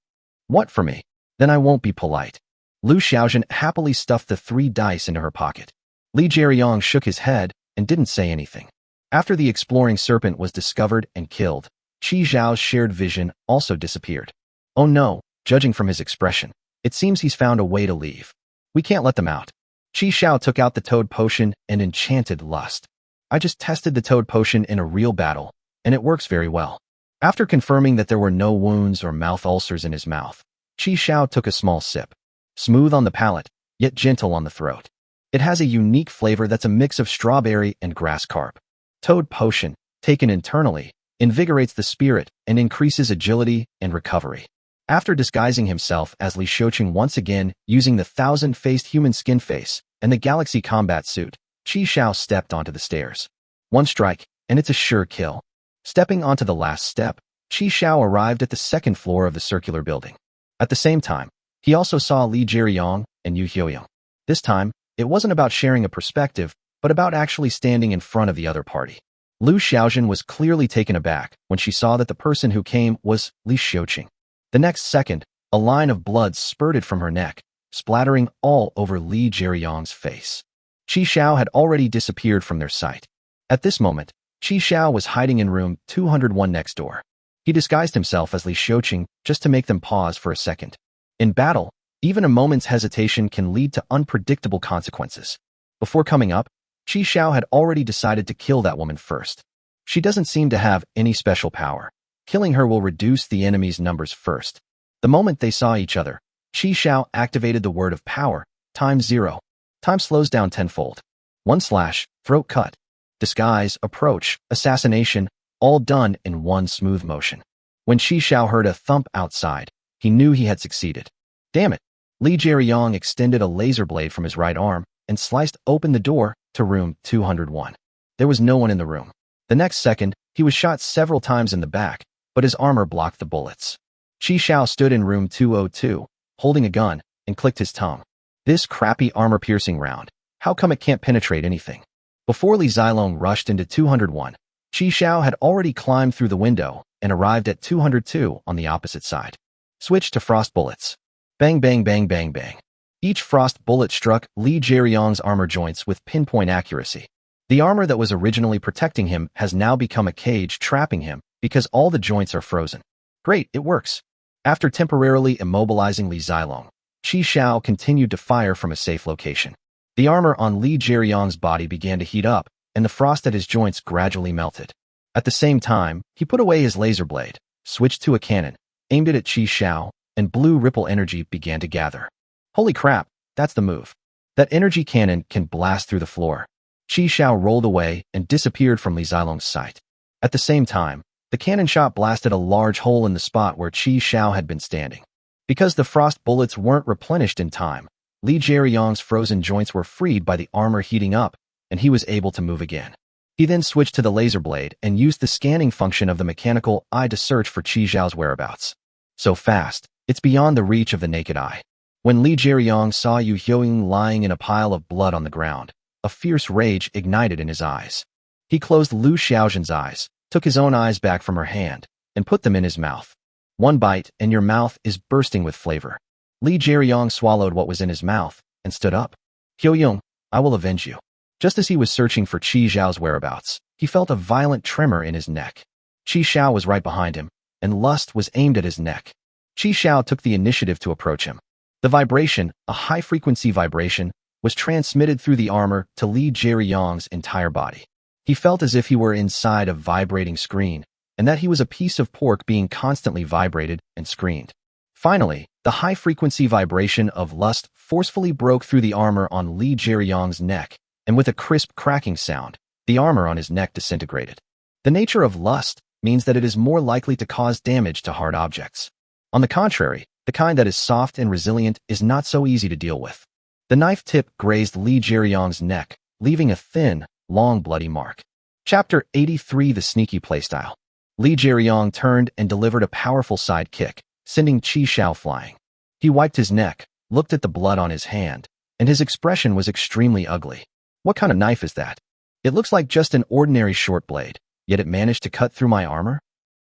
What for me? Then I won't be polite. Lu Xiaojun happily stuffed the 3 dice into her pocket. Li Jieyong shook his head and didn't say anything. After the exploring serpent was discovered and killed, Qi Zhao's shared vision also disappeared. Oh no, judging from his expression, it seems he's found a way to leave. We can't let them out. Qi Zhao took out the toad potion and enchanted lust. I just tested the toad potion in a real battle, and it works very well. After confirming that there were no wounds or mouth ulcers in his mouth, Qi Zhao took a small sip. Smooth on the palate, yet gentle on the throat. It has a unique flavor that's a mix of strawberry and grass carp. Toad potion, taken internally, invigorates the spirit and increases agility and recovery. After disguising himself as Li Xiaoqing once again using the 1,000-faced human skin face and the galaxy combat suit, Qi Zhao stepped onto the stairs. One strike, and it's a sure kill. Stepping onto the last step, Qi Zhao arrived at the 2nd floor of the circular building. At the same time, he also saw Li Jieyong and Yu Hyoyong. This time, it wasn't about sharing a perspective, but about actually standing in front of the other party. Lu Xiaojun was clearly taken aback when she saw that the person who came was Li Xiaoqing. The next second, a line of blood spurted from her neck, splattering all over Li Jieyong's face. Qi Zhao had already disappeared from their sight. At this moment, Qi Zhao was hiding in room 201 next door. He disguised himself as Li Xiaoqing just to make them pause for a second. In battle, even a moment's hesitation can lead to unpredictable consequences. Before coming up, Qi Zhao had already decided to kill that woman first. She doesn't seem to have any special power. Killing her will reduce the enemy's numbers first. The moment they saw each other, Qi Zhao activated the word of power, ×0. Time slows down tenfold. 1 slash, throat cut. Disguise, approach, assassination, all done in one smooth motion. When Qi Zhao heard a thump outside, he knew he had succeeded. Damn it! Li Jieyong extended a laser blade from his right arm and sliced open the door to room 201. There was no one in the room. The next second, he was shot several times in the back, but his armor blocked the bullets. Qi Zhao stood in room 202, holding a gun, and clicked his tongue. This crappy armor-piercing round, how come it can't penetrate anything? Before Li Zilong rushed into 201, Qi Zhao had already climbed through the window and arrived at 202 on the opposite side. Switch to frost bullets. Bang bang bang bang bang. Each frost bullet struck Li Jieyong's armor joints with pinpoint accuracy. The armor that was originally protecting him has now become a cage trapping him because all the joints are frozen. Great, it works. After temporarily immobilizing Li Zilong, Qi Zhao continued to fire from a safe location. The armor on Li Jieyong's body began to heat up, and the frost at his joints gradually melted. At the same time, he put away his laser blade, switched to a cannon, aimed it at Qi Zhao, and blue ripple energy began to gather. Holy crap, that's the move. That energy cannon can blast through the floor. Qi Zhao rolled away and disappeared from Li Zilong's sight. At the same time, the cannon shot blasted a large hole in the spot where Qi Zhao had been standing. Because the frost bullets weren't replenished in time, Li Jieyong's frozen joints were freed by the armor heating up, and he was able to move again. He then switched to the laser blade and used the scanning function of the mechanical eye to search for Qi Zhao's whereabouts. So fast, it's beyond the reach of the naked eye. When Li Jieyong saw Yu Hyoying lying in a pile of blood on the ground, a fierce rage ignited in his eyes. He closed Lu Xiaojun's eyes, took his own eyes back from her hand, and put them in his mouth. One bite, and your mouth is bursting with flavor. Li Jieyong swallowed what was in his mouth and stood up. Hyoyong, I will avenge you. Just as he was searching for Qi Zhao's whereabouts, he felt a violent tremor in his neck. Qi Zhao was right behind him, and lust was aimed at his neck. Qi Zhao took the initiative to approach him. The vibration, a high-frequency vibration, was transmitted through the armor to Li Jieyong's entire body. He felt as if he were inside a vibrating screen, and that he was a piece of pork being constantly vibrated and screened. Finally, the high-frequency vibration of lust forcefully broke through the armor on Li Jieyong's neck, and with a crisp cracking sound, the armor on his neck disintegrated. The nature of lust means that it is more likely to cause damage to hard objects. On the contrary, the kind that is soft and resilient is not so easy to deal with. The knife tip grazed Li Jieyong's neck, leaving a thin, long bloody mark. Chapter 83: The Sneaky Playstyle. Li Jieyong turned and delivered a powerful side kick, sending Qi Zhao flying. He wiped his neck, looked at the blood on his hand, and his expression was extremely ugly. What kind of knife is that? It looks like just an ordinary short blade, yet it managed to cut through my armor?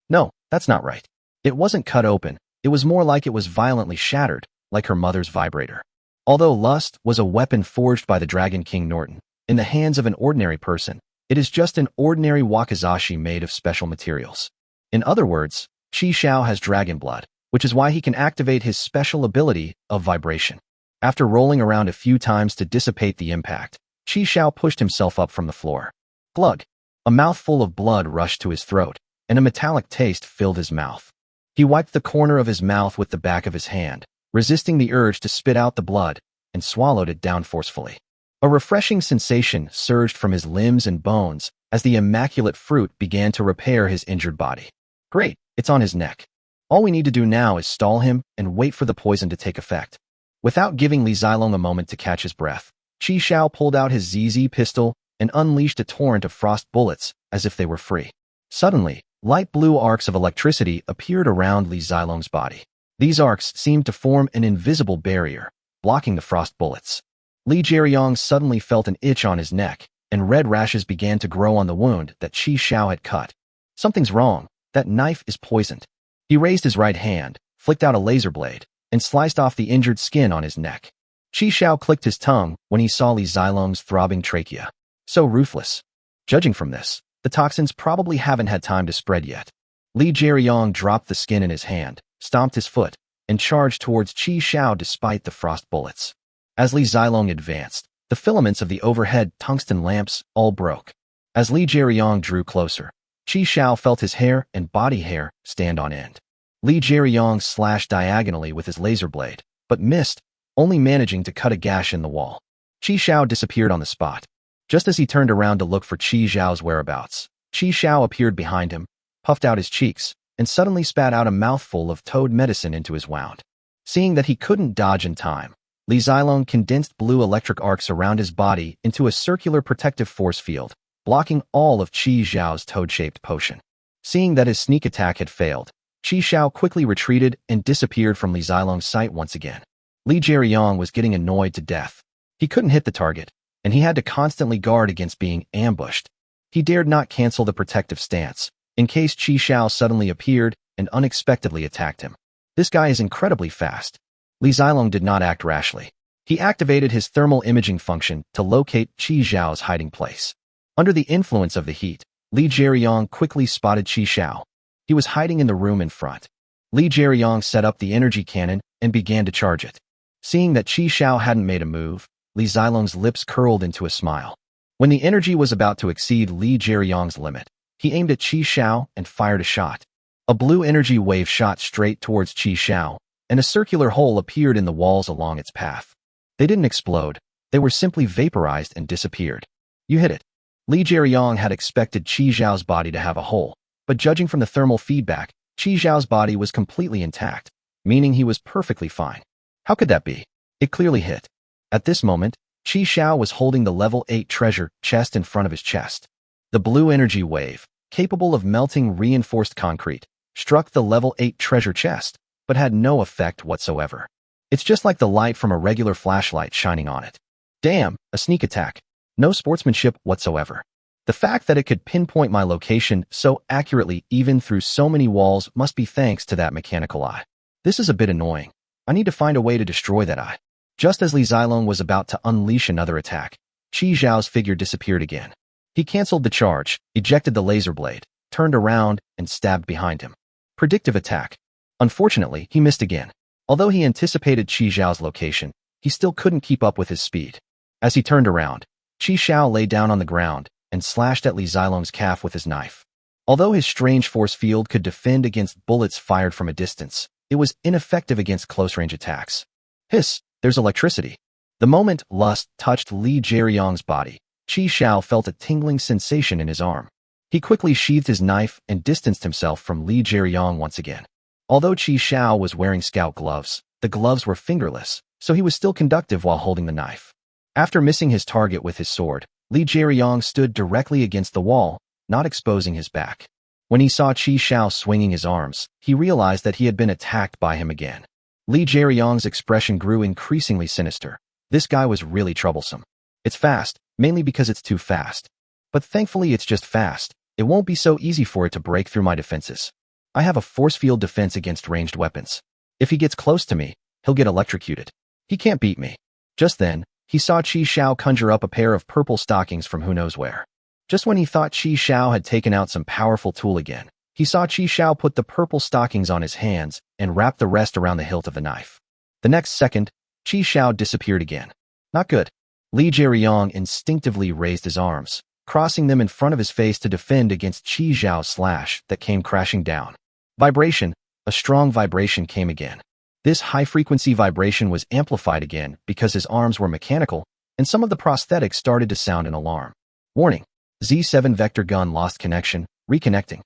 No, that's not right. It wasn't cut open, it was more like it was violently shattered, like her mother's vibrator. Although lust was a weapon forged by the Dragon King Norton, in the hands of an ordinary person, it is just an ordinary wakizashi made of special materials. In other words, Qi Xiao has dragon blood, which is why he can activate his special ability of vibration. After rolling around a few times to dissipate the impact, Qi Xiao pushed himself up from the floor. Glug! A mouthful of blood rushed to his throat, and a metallic taste filled his mouth. He wiped the corner of his mouth with the back of his hand, resisting the urge to spit out the blood, and swallowed it down forcefully. A refreshing sensation surged from his limbs and bones as the immaculate fruit began to repair his injured body. Great, it's on his neck. All we need to do now is stall him and wait for the poison to take effect. Without giving Li Zilong a moment to catch his breath, Qi Xiao pulled out his ZZ pistol and unleashed a torrent of frost bullets as if they were free. Suddenly, light blue arcs of electricity appeared around Li Zilong's body. These arcs seemed to form an invisible barrier, blocking the frost bullets. Li Jieyong suddenly felt an itch on his neck, and red rashes began to grow on the wound that Qi Xiao had cut. Something's wrong. That knife is poisoned. He raised his right hand, flicked out a laser blade, and sliced off the injured skin on his neck. Qi Xiao clicked his tongue when he saw Li Zilong's throbbing trachea. So ruthless. Judging from this, the toxins probably haven't had time to spread yet. Li Jieyong dropped the skin in his hand, stomped his foot, and charged towards Qi Xiao despite the frost bullets. As Li Zilong advanced, the filaments of the overhead tungsten lamps all broke. As Li Jieyong drew closer, Qi Xiao felt his hair and body hair stand on end. Li Jieyong slashed diagonally with his laser blade, but missed, only managing to cut a gash in the wall. Qi Xiao disappeared on the spot. Just as he turned around to look for Qi Xiao's whereabouts, Qi Xiao appeared behind him, puffed out his cheeks, and suddenly spat out a mouthful of toad medicine into his wound. Seeing that he couldn't dodge in time, Li Zilong condensed blue electric arcs around his body into a circular protective force field, blocking all of Qi Xiao's toad-shaped potion. Seeing that his sneak attack had failed, Qi Xiao quickly retreated and disappeared from Li Zilong's sight once again. Li Jieyong was getting annoyed to death. He couldn't hit the target, and he had to constantly guard against being ambushed. He dared not cancel the protective stance, in case Qi Xiao suddenly appeared and unexpectedly attacked him. This guy is incredibly fast. Li Zilong did not act rashly. He activated his thermal imaging function to locate Qi Xiao's hiding place. Under the influence of the heat, Li Jieyong quickly spotted Qi Xiao. He was hiding in the room in front. Li Jieyong set up the energy cannon and began to charge it. Seeing that Qi Xiao hadn't made a move, Li Zilong's lips curled into a smile. When the energy was about to exceed Li Jieyong's limit, he aimed at Qi Xiao and fired a shot. A blue energy wave shot straight towards Qi Xiao, and a circular hole appeared in the walls along its path. They didn't explode, they were simply vaporized and disappeared. You hit it. Li Jieyong had expected Qi Xiao's body to have a hole, but judging from the thermal feedback, Qi Xiao's body was completely intact, meaning he was perfectly fine. How could that be? It clearly hit. At this moment, Qi Xiao was holding the level 8 treasure chest in front of his chest. The blue energy wave, capable of melting reinforced concrete, struck the level 8 treasure chest, but had no effect whatsoever. It's just like the light from a regular flashlight shining on it. Damn, a sneak attack. No sportsmanship whatsoever. The fact that it could pinpoint my location so accurately even through so many walls must be thanks to that mechanical eye. This is a bit annoying. I need to find a way to destroy that eye. Just as Li Zilong was about to unleash another attack, Qi Xiao's figure disappeared again. He canceled the charge, ejected the laser blade, turned around, and stabbed behind him. Predictive attack. Unfortunately, he missed again. Although he anticipated Qi Xiao's location, he still couldn't keep up with his speed. As he turned around, Qi Xiao lay down on the ground and slashed at Li Zilong's calf with his knife. Although his strange force field could defend against bullets fired from a distance, it was ineffective against close-range attacks. Hiss, there's electricity. The moment lust touched Li Jieyong's body, Qi Xiao felt a tingling sensation in his arm. He quickly sheathed his knife and distanced himself from Li Jieyong once again. Although Qi Xiao was wearing scout gloves, the gloves were fingerless, so he was still conductive while holding the knife. After missing his target with his sword, Li Jieyong stood directly against the wall, not exposing his back. When he saw Qi Xiao swinging his arms, he realized that he had been attacked by him again. Li Jieyong's expression grew increasingly sinister. This guy was really troublesome. It's fast, mainly because it's too fast. But thankfully it's just fast. It won't be so easy for it to break through my defenses. I have a force field defense against ranged weapons. If he gets close to me, he'll get electrocuted. He can't beat me. Just then, he saw Qi Xiao conjure up a pair of purple stockings from who knows where. Just when he thought Qi Xiao had taken out some powerful tool again, he saw Qi Xiao put the purple stockings on his hands and wrap the rest around the hilt of the knife. The next second, Qi Xiao disappeared again. Not good. Li Jieyong instinctively raised his arms, crossing them in front of his face to defend against Qi Xiao's slash that came crashing down. Vibration, a strong vibration came again. This high-frequency vibration was amplified again because his arms were mechanical, and some of the prosthetics started to sound an alarm. Warning. Z7 vector gun lost connection, reconnecting.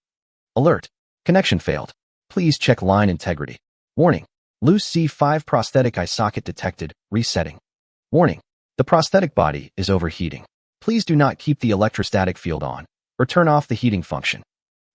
Alert. Connection failed. Please check line integrity. Warning. Loose Z5 prosthetic eye socket detected, resetting. Warning. The prosthetic body is overheating. Please do not keep the electrostatic field on, or turn off the heating function.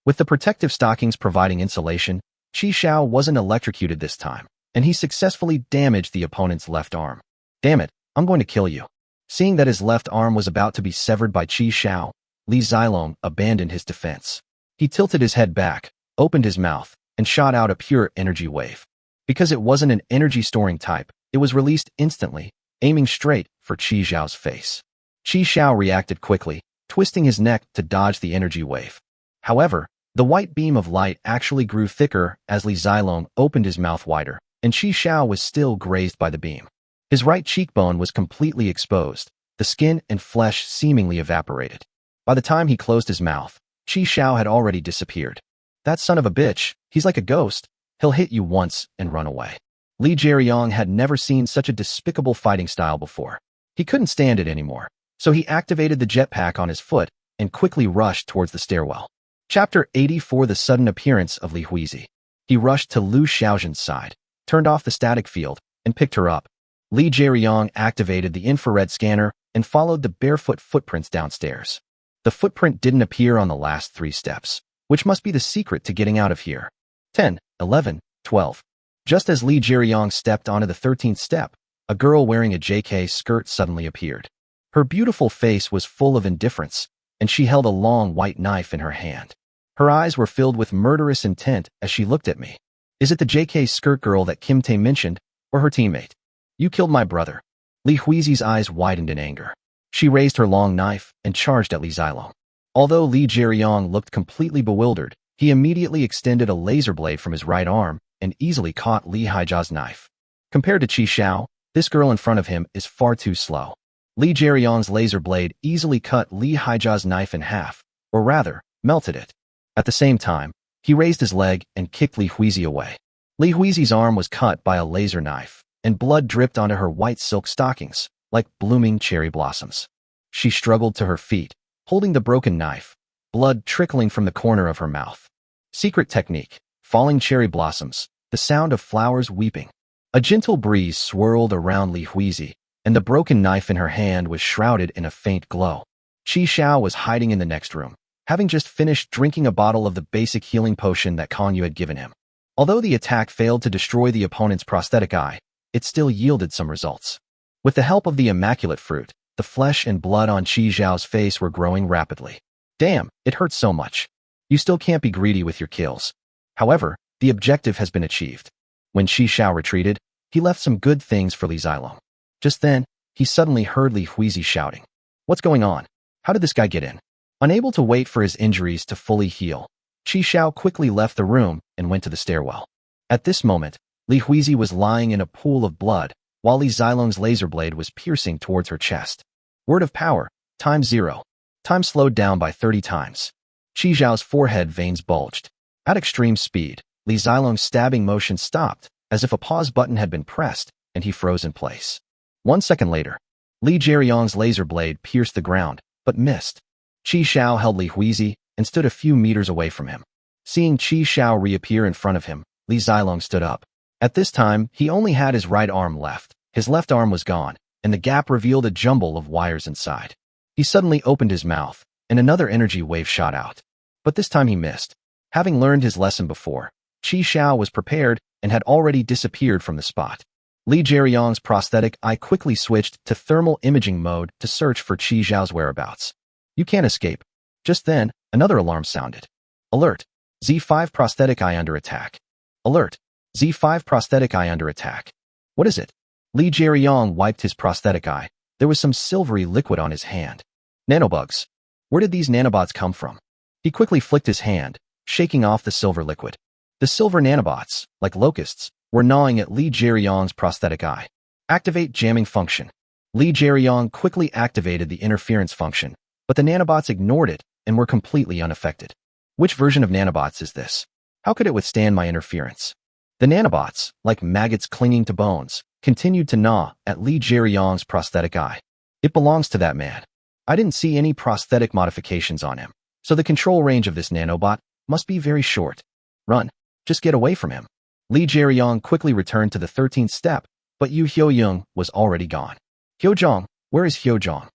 With the protective stockings providing insulation, Qi Xiao wasn't electrocuted this time, and he successfully damaged the opponent's left arm. Damn it, I'm going to kill you. Seeing that his left arm was about to be severed by Qi Xiao, Li Zilong abandoned his defense. He tilted his head back, opened his mouth, and shot out a pure energy wave. Because it wasn't an energy-storing type, it was released instantly, aiming straight for Qi Xiao's face. Qi Xiao reacted quickly, twisting his neck to dodge the energy wave. However, the white beam of light actually grew thicker as Li Zilong opened his mouth wider, and Qi Xiao was still grazed by the beam. His right cheekbone was completely exposed, the skin and flesh seemingly evaporated. By the time he closed his mouth, Qi Xiao had already disappeared. That son of a bitch, he's like a ghost. He'll hit you once and run away. Li Jieyong had never seen such a despicable fighting style before. He couldn't stand it anymore, so he activated the jetpack on his foot and quickly rushed towards the stairwell. Chapter 84. The sudden appearance of Li Huizi. He rushed to Lu Xiaozhen's side, turned off the static field, and picked her up. Li Jieyong activated the infrared scanner and followed the barefoot footprints downstairs. The footprint didn't appear on the last 3 steps, which must be the secret to getting out of here. 10, 11, 12. Just as Li Jieyong stepped onto the 13th step, a girl wearing a JK skirt suddenly appeared. Her beautiful face was full of indifference, and she held a long white knife in her hand. Her eyes were filled with murderous intent as she looked at me. Is it the JK skirt girl that Kim Tae mentioned, or her teammate? You killed my brother. Li Huizi's eyes widened in anger. She raised her long knife and charged at Li Zilong. Although Li Jieyong looked completely bewildered, he immediately extended a laser blade from his right arm and easily caught Li Haijia's knife. Compared to Qi Xiao, this girl in front of him is far too slow. Li Jieyong's laser blade easily cut Li Haijia's knife in half, or rather, melted it. At the same time, he raised his leg and kicked Li Huizi away. Li Huizi's arm was cut by a laser knife, and blood dripped onto her white silk stockings, like blooming cherry blossoms. She struggled to her feet, holding the broken knife, blood trickling from the corner of her mouth. Secret technique, falling cherry blossoms, the sound of flowers weeping. A gentle breeze swirled around Li Huizi, and the broken knife in her hand was shrouded in a faint glow. Qi Xiao was hiding in the next room, having just finished drinking a bottle of the basic healing potion that Kong Yu had given him. Although the attack failed to destroy the opponent's prosthetic eye, it still yielded some results. With the help of the immaculate fruit, the flesh and blood on Qi Xiao's face were growing rapidly. Damn, it hurts so much. You still can't be greedy with your kills. However, the objective has been achieved. When Qi Xiao retreated, he left some good things for Li Zilong. Just then, he suddenly heard Li Huizi shouting. What's going on? How did this guy get in? Unable to wait for his injuries to fully heal, Qi Xiao quickly left the room and went to the stairwell. At this moment, Li Huizi was lying in a pool of blood, while Li Zilong's laser blade was piercing towards her chest. Word of power, times 0. Time slowed down by 30 times. Qi Xiao's forehead veins bulged. At extreme speed, Li Zilong's stabbing motion stopped, as if a pause button had been pressed, and he froze in place. 1 second later, Li Jieyong's laser blade pierced the ground, but missed. Qi Xiao held Li Huizi and stood a few meters away from him. Seeing Qi Xiao reappear in front of him, Li Zilong stood up. At this time, he only had his right arm left. His left arm was gone, and the gap revealed a jumble of wires inside. He suddenly opened his mouth, and another energy wave shot out. But this time he missed. Having learned his lesson before, Qi Xiao was prepared and had already disappeared from the spot. Li Jieyong's prosthetic eye quickly switched to thermal imaging mode to search for Qi Zhao's whereabouts. You can't escape. Just then, another alarm sounded. Alert! Z5 prosthetic eye under attack. Alert! Z5 prosthetic eye under attack. What is it? Li Jieyong wiped his prosthetic eye. There was some silvery liquid on his hand. Nanobugs. Where did these nanobots come from? He quickly flicked his hand, shaking off the silver liquid. The silver nanobots, like locusts, were gnawing at Li Jieyong's prosthetic eye. Activate jamming function. Li Jieyong quickly activated the interference function, but the nanobots ignored it and were completely unaffected. Which version of nanobots is this? How could it withstand my interference? The nanobots, like maggots clinging to bones, continued to gnaw at Li Jieyong's prosthetic eye. It belongs to that man. I didn't see any prosthetic modifications on him, so the control range of this nanobot must be very short. Run. Just get away from him. Li Jieyong quickly returned to the 13th step, but Yu Hyoyoung was already gone. Hyojong, where is Hyojong?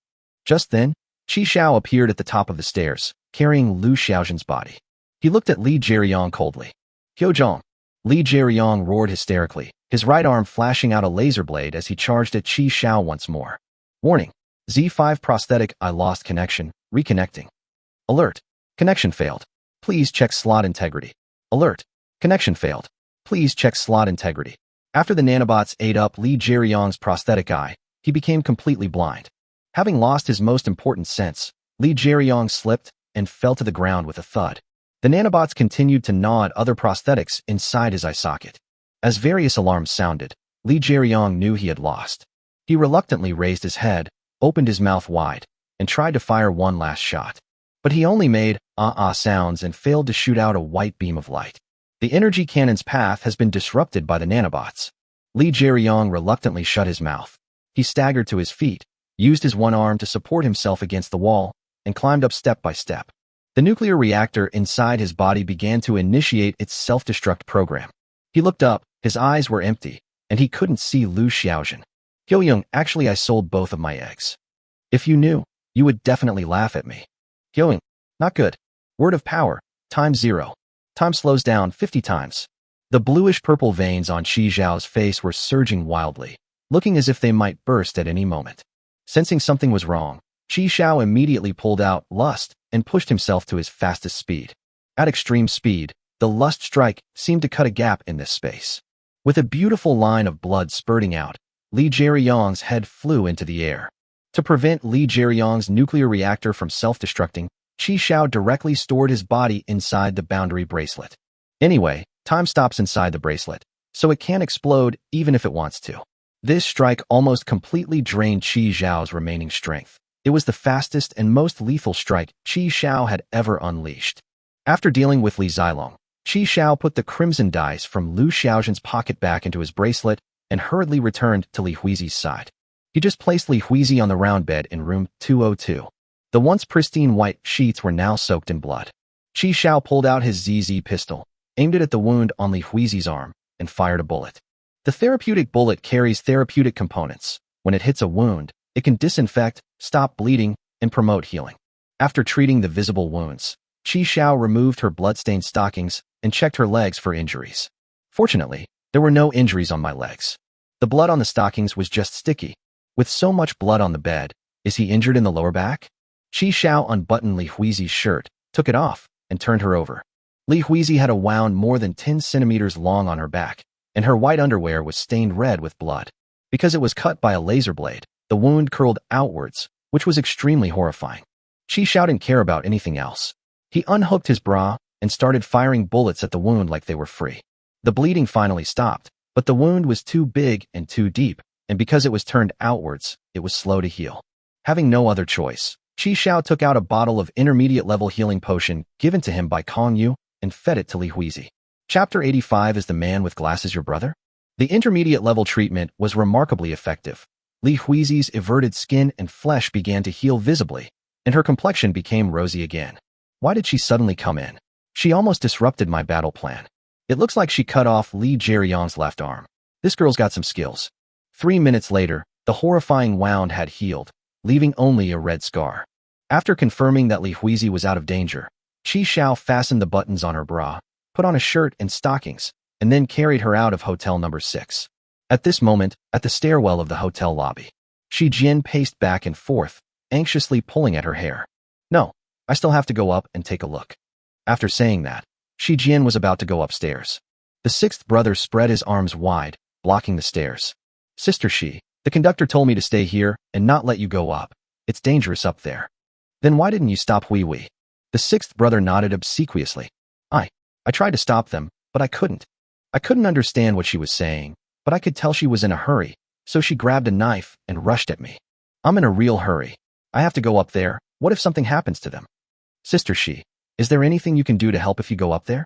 Just then, Qi Xiao appeared at the top of the stairs, carrying Lu Xiaozhen's body. He looked at Li Jieyong coldly. Hyojong. Li Jieyong roared hysterically, his right arm flashing out a laser blade as he charged at Qi Xiao once more. Warning. Z5 prosthetic eye lost connection, reconnecting. Alert. Connection failed. Please check slot integrity. Alert. Connection failed. Please check slot integrity. After the nanobots ate up Li Jieyong's prosthetic eye, he became completely blind. Having lost his most important sense, Li Jieyong slipped and fell to the ground with a thud. The nanobots continued to gnaw at other prosthetics inside his eye socket. As various alarms sounded, Li Jieyong knew he had lost. He reluctantly raised his head, opened his mouth wide, and tried to fire one last shot. But he only made ah-ah sounds and failed to shoot out a white beam of light. The energy cannon's path has been disrupted by the nanobots. Li Jieyong reluctantly shut his mouth. He staggered to his feet, used his one arm to support himself against the wall, and climbed up step by step. The nuclear reactor inside his body began to initiate its self-destruct program. He looked up, his eyes were empty, and he couldn't see Lu Xiaozhen. Hyoyoung, actually I sold both of my eggs. If you knew, you would definitely laugh at me. Hyoyoung, not good. Word of power, time 0. Time slows down 50 times. The bluish-purple veins on Qi Zhao's face were surging wildly, looking as if they might burst at any moment. Sensing something was wrong, Qi Zhao immediately pulled out Lust and pushed himself to his fastest speed. At extreme speed, the Lust strike seemed to cut a gap in this space. With a beautiful line of blood spurting out, Li Jieyong's head flew into the air. To prevent Li Jieyong's nuclear reactor from self-destructing, Qi Xiao directly stored his body inside the boundary bracelet. Anyway, time stops inside the bracelet, so it can't explode even if it wants to. This strike almost completely drained Qi Zhao's remaining strength. It was the fastest and most lethal strike Qi Xiao had ever unleashed. After dealing with Li Zilong, Qi Xiao put the crimson dice from Lu Xiaozhen's pocket back into his bracelet and hurriedly returned to Li Huizi's side. He just placed Li Huizi on the round bed in room 202. The once pristine white sheets were now soaked in blood. Qi Xiao pulled out his ZZ pistol, aimed it at the wound on Li Huizi's arm, and fired a bullet. The therapeutic bullet carries therapeutic components. When it hits a wound, it can disinfect, stop bleeding, and promote healing. After treating the visible wounds, Qi Xiao removed her blood-stained stockings and checked her legs for injuries. Fortunately, there were no injuries on my legs. The blood on the stockings was just sticky. With so much blood on the bed, is he injured in the lower back? Qi Xiao unbuttoned Li Huizi's shirt, took it off, and turned her over. Li Huizi had a wound more than 10 centimeters long on her back, and her white underwear was stained red with blood. Because it was cut by a laser blade, the wound curled outwards, which was extremely horrifying. Qi Xiao didn't care about anything else. He unhooked his bra and started firing bullets at the wound like they were free. The bleeding finally stopped, but the wound was too big and too deep, and because it was turned outwards, it was slow to heal. Having no other choice, Qi Xiao took out a bottle of intermediate-level healing potion given to him by Kong Yu and fed it to Li Huizi. Chapter 85 Is the Man with Glasses Your Brother? The intermediate-level treatment was remarkably effective. Li Huizi's everted skin and flesh began to heal visibly, and her complexion became rosy again. Why did she suddenly come in? She almost disrupted my battle plan. It looks like she cut off Li Jieyong's left arm. This girl's got some skills. 3 minutes later, the horrifying wound had healed, leaving only a red scar. After confirming that Li Huizi was out of danger, Qi Xiao fastened the buttons on her bra, put on a shirt and stockings, and then carried her out of hotel number 6. At this moment, at the stairwell of the hotel lobby, Shi Jian paced back and forth, anxiously pulling at her hair. No, I still have to go up and take a look. After saying that, Shi Jian was about to go upstairs. The sixth brother spread his arms wide, blocking the stairs. Sister Shi, the conductor told me to stay here and not let you go up. It's dangerous up there. Then why didn't you stop Hui Hui? The sixth brother nodded obsequiously. I tried to stop them, but I couldn't. I couldn't understand what she was saying, but I could tell she was in a hurry, so she grabbed a knife and rushed at me. I'm in a real hurry. I have to go up there. What if something happens to them? Sister Shi, is there anything you can do to help if you go up there?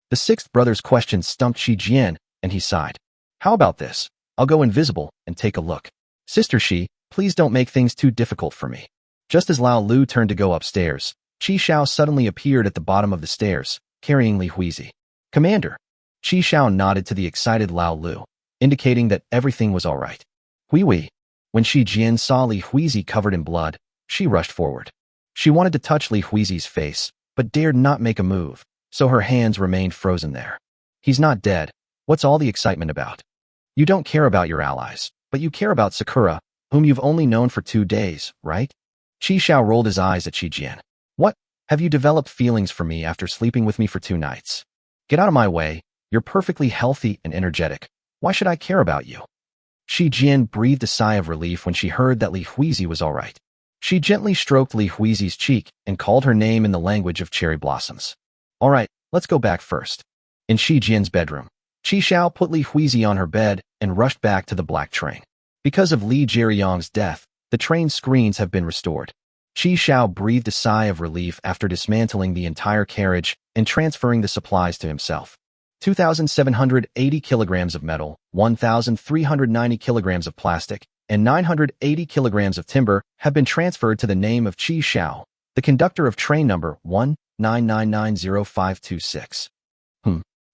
The sixth brother's question stumped Shi Jian, and he sighed. How about this? I'll go invisible and take a look. Sister Shi, please don't make things too difficult for me. Just as Lao Lu turned to go upstairs, Qi Xiao suddenly appeared at the bottom of the stairs, carrying Li Huizi. Commander. Qi Xiao nodded to the excited Lao Lu, indicating that everything was all right. Hui Hui. When Shi Jian saw Li Huizi covered in blood, she rushed forward. She wanted to touch Li Huizi's face, but dared not make a move, so her hands remained frozen there. He's not dead. What's all the excitement about? You don't care about your allies, but you care about Sakura, whom you've only known for 2 days, right? Qi Xiao rolled his eyes at Shi Jian. What? Have you developed feelings for me after sleeping with me for 2 nights? Get out of my way. You're perfectly healthy and energetic. Why should I care about you? Shi Jian breathed a sigh of relief when she heard that Li Huizi was all right. She gently stroked Li Huizi's cheek and called her name in the language of cherry blossoms. All right, let's go back first. In Shi Jian's bedroom, Qi Xiao put Li Huizi on her bed and rushed back to the black train. Because of Li Jieyang's death, the train screens have been restored. Qi Xiao breathed a sigh of relief after dismantling the entire carriage and transferring the supplies to himself. 2,780 kilograms of metal, 1,390 kilograms of plastic, and 980 kilograms of timber have been transferred to the name of Qi Xiao, the conductor of train number 1999056.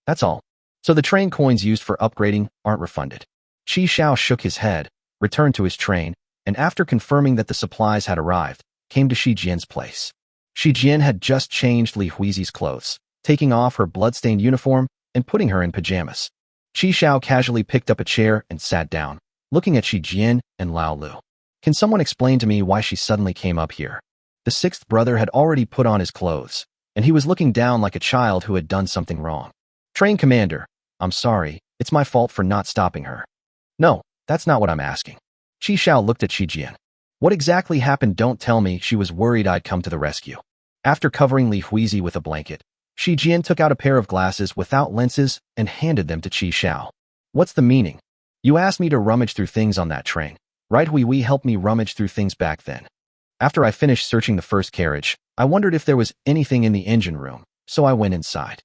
That's all. So the train coins used for upgrading aren't refunded. Qi Xiao shook his head, returned to his train, and after confirming that the supplies had arrived, came to Shi Jian's place. Shi Jian had just changed Li Huizi's clothes, taking off her blood-stained uniform and putting her in pajamas. Qi Xiao casually picked up a chair and sat down, looking at Shi Jian and Lao Lu. Can someone explain to me why she suddenly came up here? The sixth brother had already put on his clothes, and he was looking down like a child who had done something wrong. Train commander, I'm sorry, it's my fault for not stopping her. No, that's not what I'm asking. Qi Xiao looked at Shi Jian. What exactly happened? Don't tell me. She was worried I'd come to the rescue. After covering Li Huizi with a blanket, Shi Jian took out a pair of glasses without lenses and handed them to Qi Xiao. What's the meaning? You asked me to rummage through things on that train, right? Hui Hui helped me rummage through things back then. After I finished searching the first carriage, I wondered if there was anything in the engine room, so I went inside.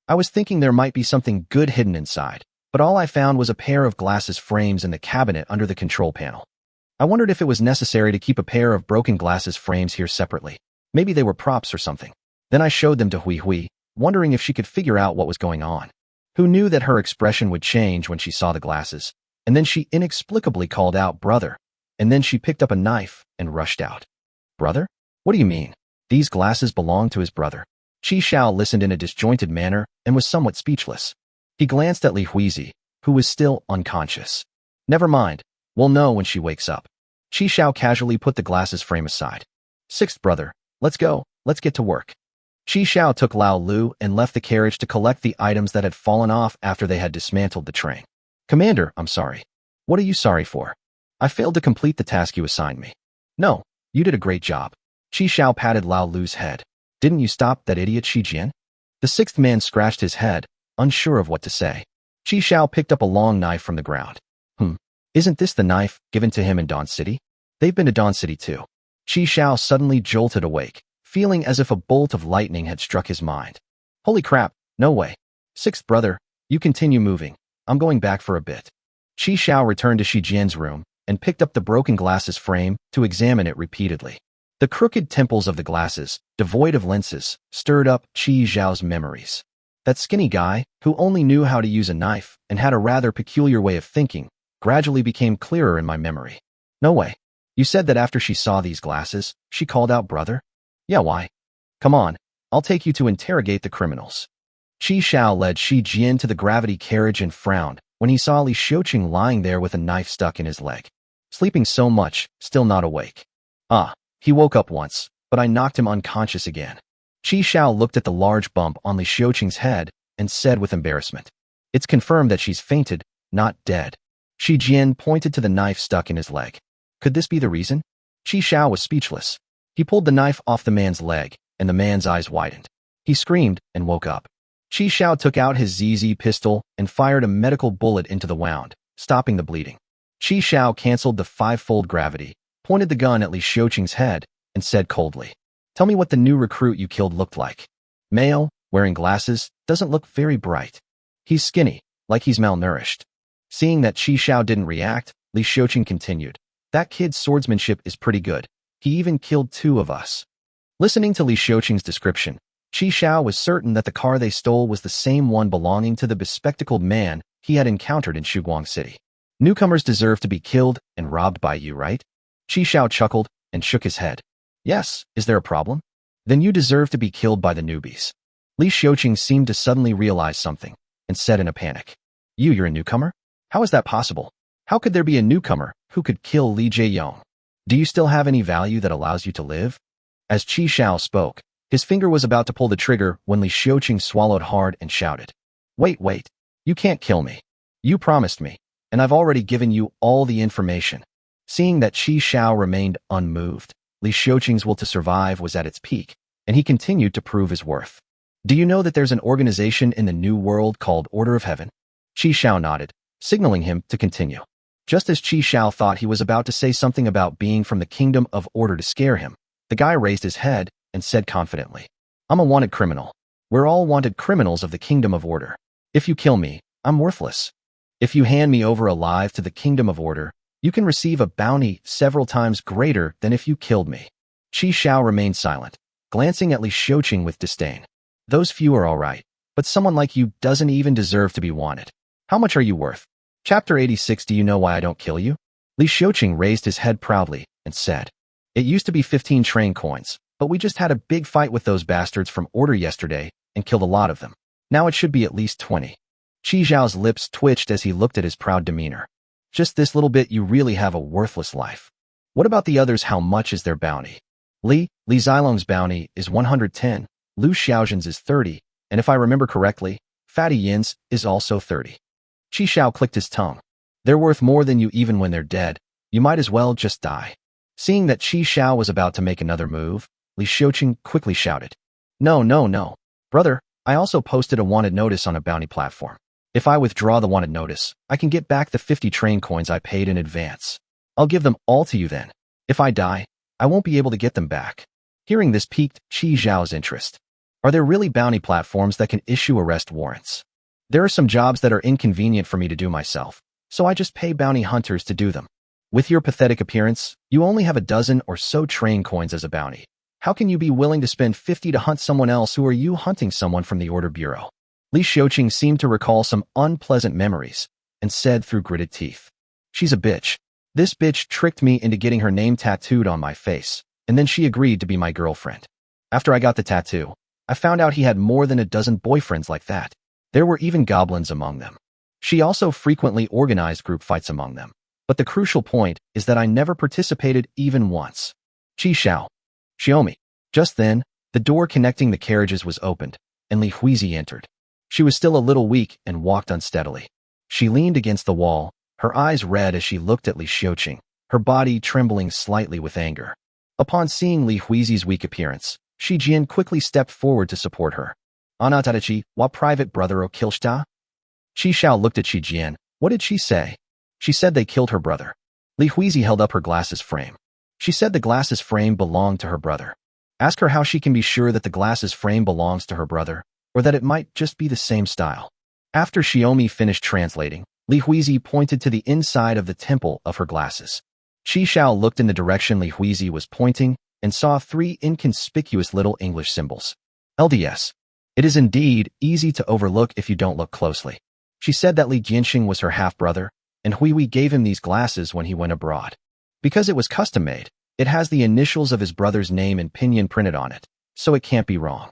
I was thinking there might be something good hidden inside, but all I found was a pair of glasses frames in the cabinet under the control panel. I wondered if it was necessary to keep a pair of broken glasses frames here separately. Maybe they were props or something. Then I showed them to Hui Hui, wondering if she could figure out what was going on. Who knew that her expression would change when she saw the glasses? And then she inexplicably called out, "Brother." And then she picked up a knife and rushed out. Brother? What do you mean? These glasses belong to his brother. Qi Xiao listened in a disjointed manner and was somewhat speechless. He glanced at Li Huizi, who was still unconscious. Never mind. We'll know when she wakes up. Qi Xiao casually put the glasses frame aside. Sixth brother, let's go. Let's get to work. Qi Xiao took Lao Lu and left the carriage to collect the items that had fallen off after they had dismantled the train. Commander, I'm sorry. What are you sorry for? I failed to complete the task you assigned me. No, you did a great job. Qi Xiao patted Lao Lu's head. Didn't you stop that idiot Shi Jian? The sixth man scratched his head, unsure of what to say. Qi Xiao picked up a long knife from the ground. Isn't this the knife given to him in Dawn City? They've been to Dawn City too. Qi Xiao suddenly jolted awake, feeling as if a bolt of lightning had struck his mind. Holy crap, no way. Sixth brother, you continue moving. I'm going back for a bit. Qi Xiao returned to Shi Jian's room and picked up the broken glasses frame to examine it repeatedly. The crooked temples of the glasses, devoid of lenses, stirred up Qi Xiao's memories. That skinny guy, who only knew how to use a knife and had a rather peculiar way of thinking, gradually became clearer in my memory. No way. You said that after she saw these glasses, she called out brother? Yeah, why? Come on, I'll take you to interrogate the criminals. Qi Xiao led Shi Jian to the gravity carriage and frowned when he saw Li Xiuqing lying there with a knife stuck in his leg. Sleeping so much, still not awake. He woke up once, but I knocked him unconscious again. Qi Xiao looked at the large bump on Li Xiuqing's head and said with embarrassment, "It's confirmed that she's fainted, not dead." Shi Jian pointed to the knife stuck in his leg. Could this be the reason? Qi Xiao was speechless. He pulled the knife off the man's leg, and the man's eyes widened. He screamed and woke up. Qi Xiao took out his ZZ pistol and fired a medical bullet into the wound, stopping the bleeding. Qi Xiao canceled the five-fold gravity, pointed the gun at Li Xiuqing's head, and said coldly, "Tell me what the new recruit you killed looked like." "Male, wearing glasses, doesn't look very bright. He's skinny, like he's malnourished." Seeing that Qi Xiao didn't react, Li Xiuqing continued, "That kid's swordsmanship is pretty good. He even killed 2 of us." Listening to Li Xiuqing's description, Qi Xiao was certain that the car they stole was the same one belonging to the bespectacled man he had encountered in Shuguang City. "Newcomers deserve to be killed and robbed by you, right?" Qi Xiao chuckled and shook his head. "Yes, is there a problem? Then you deserve to be killed by the newbies." Li Xiuqing seemed to suddenly realize something and said in a panic, You're a newcomer? How is that possible? How could there be a newcomer who could kill Li Jieyong? Do you still have any value that allows you to live?" As Qi Xiao spoke, his finger was about to pull the trigger when Li Xiuqing swallowed hard and shouted, Wait, you can't kill me. You promised me, and I've already given you all the information." Seeing that Qi Xiao remained unmoved, Li Xiuqing's will to survive was at its peak, and he continued to prove his worth. "Do you know that there's an organization in the New World called Order of Heaven?" Qi Xiao nodded, signaling him to continue. Just as Qi Xiao thought he was about to say something about being from the Kingdom of Order to scare him, the guy raised his head and said confidently, "I'm a wanted criminal. We're all wanted criminals of the Kingdom of Order. If you kill me, I'm worthless. If you hand me over alive to the Kingdom of Order, you can receive a bounty several times greater than if you killed me." Qi Xiao remained silent, glancing at Li Xiuqing with disdain. "Those few are all right, but someone like you doesn't even deserve to be wanted. How much are you worth?" Chapter 86. Do you know why I don't kill you? Li Xiuqing raised his head proudly and said, "It used to be 15 train coins, but we just had a big fight with those bastards from Order yesterday and killed a lot of them. Now it should be at least 20. Qi Xiao's lips twitched as he looked at his proud demeanor. "Just this little bit, you really have a worthless life. What about the others? How much is their bounty?" Li Zilong's bounty is 110, Lu Xiaozhen's is 30, and if I remember correctly, Fatty Yin's is also 30. Qi Xiao clicked his tongue. "They're worth more than you even when they're dead. You might as well just die." Seeing that Qi Xiao was about to make another move, Li Xiuqing quickly shouted, No. Brother, I also posted a wanted notice on a bounty platform. If I withdraw the wanted notice, I can get back the 50 train coins I paid in advance. I'll give them all to you then. If I die, I won't be able to get them back." Hearing this piqued Qi Xiao's interest. "Are there really bounty platforms that can issue arrest warrants? There are some jobs that are inconvenient for me to do myself, so I just pay bounty hunters to do them. With your pathetic appearance, you only have a dozen or so train coins as a bounty. How can you be willing to spend 50 to hunt someone else? Who are you hunting? Someone from the Order Bureau?" Li Xiuqing seemed to recall some unpleasant memories and said through gritted teeth, "She's a bitch. This bitch tricked me into getting her name tattooed on my face, and then she agreed to be my girlfriend. After I got the tattoo, I found out he had more than a dozen boyfriends like that. There were even goblins among them. She also frequently organized group fights among them. But the crucial point is that I never participated even once." Qi Xiao. "Xiaomi." Just then, the door connecting the carriages was opened, and Li Huizi entered. She was still a little weak and walked unsteadily. She leaned against the wall, her eyes red as she looked at Li Xiuqing, her body trembling slightly with anger. Upon seeing Li Huizi's weak appearance, Shi Jian quickly stepped forward to support her. "Anatadachi, wa private brother o kilshta?" Qi Xiao looked at Shi Jian. What did she say? She said they killed her brother. Li Huizi held up her glasses frame. She said the glasses frame belonged to her brother. Ask her how she can be sure that the glasses frame belongs to her brother, or that it might just be the same style. After Xiaomi finished translating, Li Huizi pointed to the inside of the temple of her glasses. Qi Xiao looked in the direction Li Huizi was pointing and saw 3 inconspicuous little English symbols. LDS. It is indeed easy to overlook if you don't look closely. She said that Li Jianxing was her half-brother, and Huihui gave him these glasses when he went abroad. Because it was custom-made, it has the initials of his brother's name and pinyin printed on it, so it can't be wrong.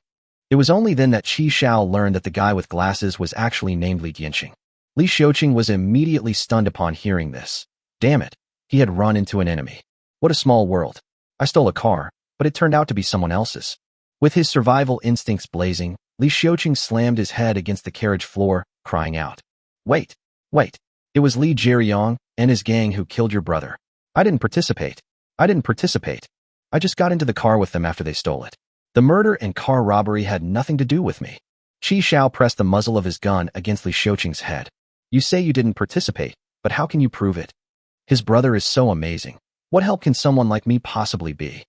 It was only then that Qi Xiao learned that the guy with glasses was actually named Li Jianqing. Li Xiuqing was immediately stunned upon hearing this. Damn it, he had run into an enemy. What a small world. I stole a car, but it turned out to be someone else's. With his survival instincts blazing, Li Xiuqing slammed his head against the carriage floor, crying out. Wait. It was Li Jianyong and his gang who killed your brother. I didn't participate. I just got into the car with them after they stole it. The murder and car robbery had nothing to do with me. Qi Xiao pressed the muzzle of his gun against Li Xiuqing's head. You say you didn't participate, but how can you prove it? His brother is so amazing. What help can someone like me possibly be?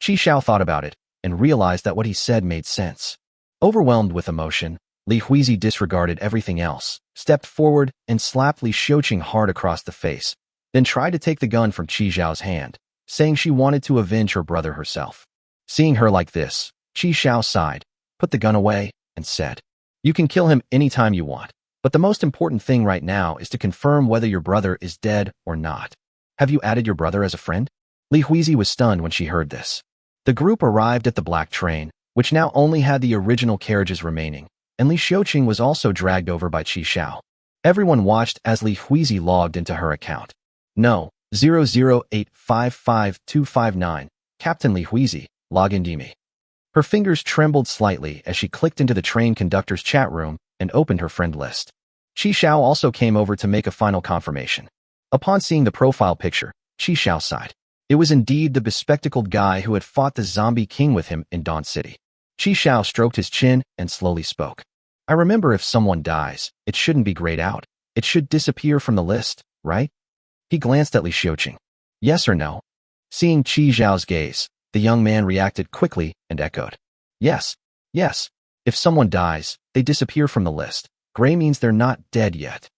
Qi Xiao thought about it and realized that what he said made sense. Overwhelmed with emotion, Li Huizi disregarded everything else, stepped forward and slapped Li Xiuqing hard across the face, then tried to take the gun from Qi Xiao's hand, saying she wanted to avenge her brother herself. Seeing her like this, Qi Xiao sighed, put the gun away, and said, You can kill him anytime you want, but the most important thing right now is to confirm whether your brother is dead or not. Have you added your brother as a friend? Li Huizi was stunned when she heard this. The group arrived at the black train, which now only had the original carriages remaining, and Li Xiuqing was also dragged over by Qi Xiao. Everyone watched as Li Huizi logged into her account. No, 008555259, Captain Li Huizi, log into me. Her fingers trembled slightly as she clicked into the train conductor's chat room and opened her friend list. Qi Xiao also came over to make a final confirmation. Upon seeing the profile picture, Qi Xiao sighed. It was indeed the bespectacled guy who had fought the zombie king with him in Dawn City. Qi Xiao stroked his chin and slowly spoke. I remember if someone dies, it shouldn't be grayed out. It should disappear from the list, right? He glanced at Li Xiuqing. Yes or no? Seeing Qi Xiao's gaze, the young man reacted quickly and echoed. Yes. If someone dies, they disappear from the list. Gray means they're not dead yet.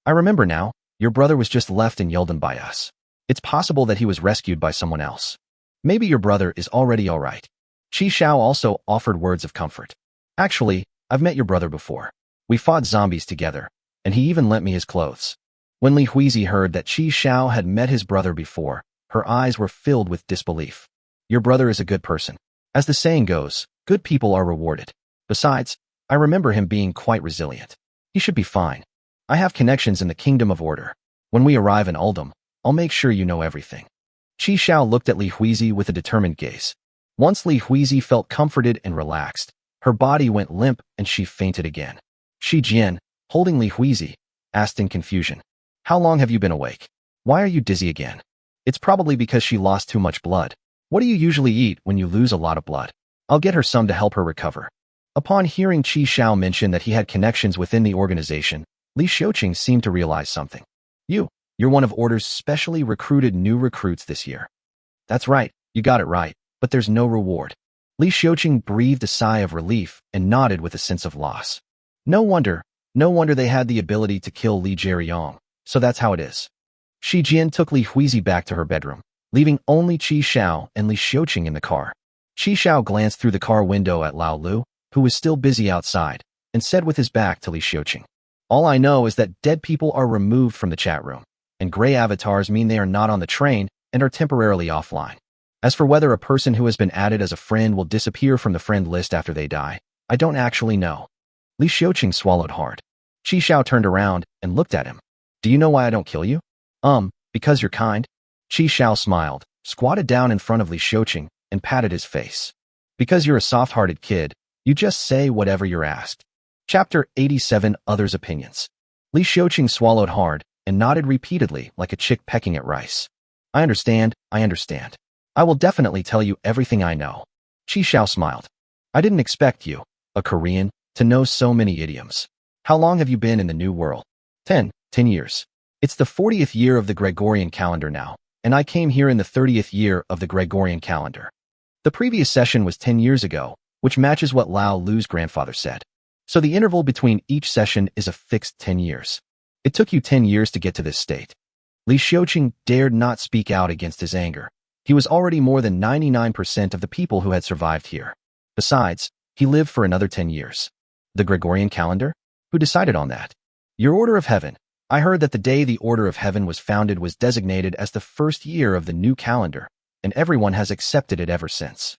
I remember now, your brother was just left in Yildan by us. It's possible that he was rescued by someone else. Maybe your brother is already all right. Qi Xiao also offered words of comfort. Actually, I've met your brother before. We fought zombies together, and he even lent me his clothes. When Li Huizi heard that Qi Xiao had met his brother before, her eyes were filled with disbelief. Your brother is a good person. As the saying goes, good people are rewarded. Besides, I remember him being quite resilient. He should be fine. I have connections in the Kingdom of Order. When we arrive in Uldum, I'll make sure you know everything. Qi Xiao looked at Li Huizi with a determined gaze. Once Li Huizi felt comforted and relaxed, her body went limp and she fainted again. Shi Jian, holding Li Huizi, asked in confusion. How long have you been awake? Why are you dizzy again? It's probably because she lost too much blood. What do you usually eat when you lose a lot of blood? I'll get her some to help her recover. Upon hearing Qi Xiao mention that he had connections within the organization, Li Xiuqing seemed to realize something. You're one of Order's specially recruited new recruits this year. That's right, you got it right, but there's no reward. Li Xiuqing breathed a sigh of relief and nodded with a sense of loss. No wonder they had the ability to kill Li Jianyong, so that's how it is. Shi Jian took Li Huizi back to her bedroom, leaving only Qi Xiao and Li Xiuqing in the car. Qi Xiao glanced through the car window at Lao Lu, who was still busy outside, and said with his back to Li Xiuqing. All I know is that dead people are removed from the chat room, and gray avatars mean they are not on the train and are temporarily offline. As for whether a person who has been added as a friend will disappear from the friend list after they die, I don't actually know. Li Xiuqing swallowed hard. Qi Xiao turned around and looked at him. Do you know why I don't kill you? Because you're kind. Qi Xiao smiled, squatted down in front of Li Xiuqing, and patted his face. Because you're a soft-hearted kid, you just say whatever you're asked. Chapter 87 Others' Opinions. Li Xiuqing swallowed hard and nodded repeatedly like a chick pecking at rice. I understand. I will definitely tell you everything I know. Qi Xiao smiled. I didn't expect you, a Korean, to know so many idioms. How long have you been in the New World? 10 years. It's the 40th year of the Gregorian calendar now, and I came here in the 30th year of the Gregorian calendar. The previous session was 10 years ago, which matches what Lao Lu's grandfather said. So the interval between each session is a fixed 10 years. It took you 10 years to get to this state. Li Xiuqing dared not speak out against his anger. He was already more than 99% of the people who had survived here. Besides, he lived for another 10 years. The Gregorian calendar? Who decided on that? Your Order of Heaven. I heard that the day the Order of Heaven was founded was designated as the first year of the new calendar, and everyone has accepted it ever since.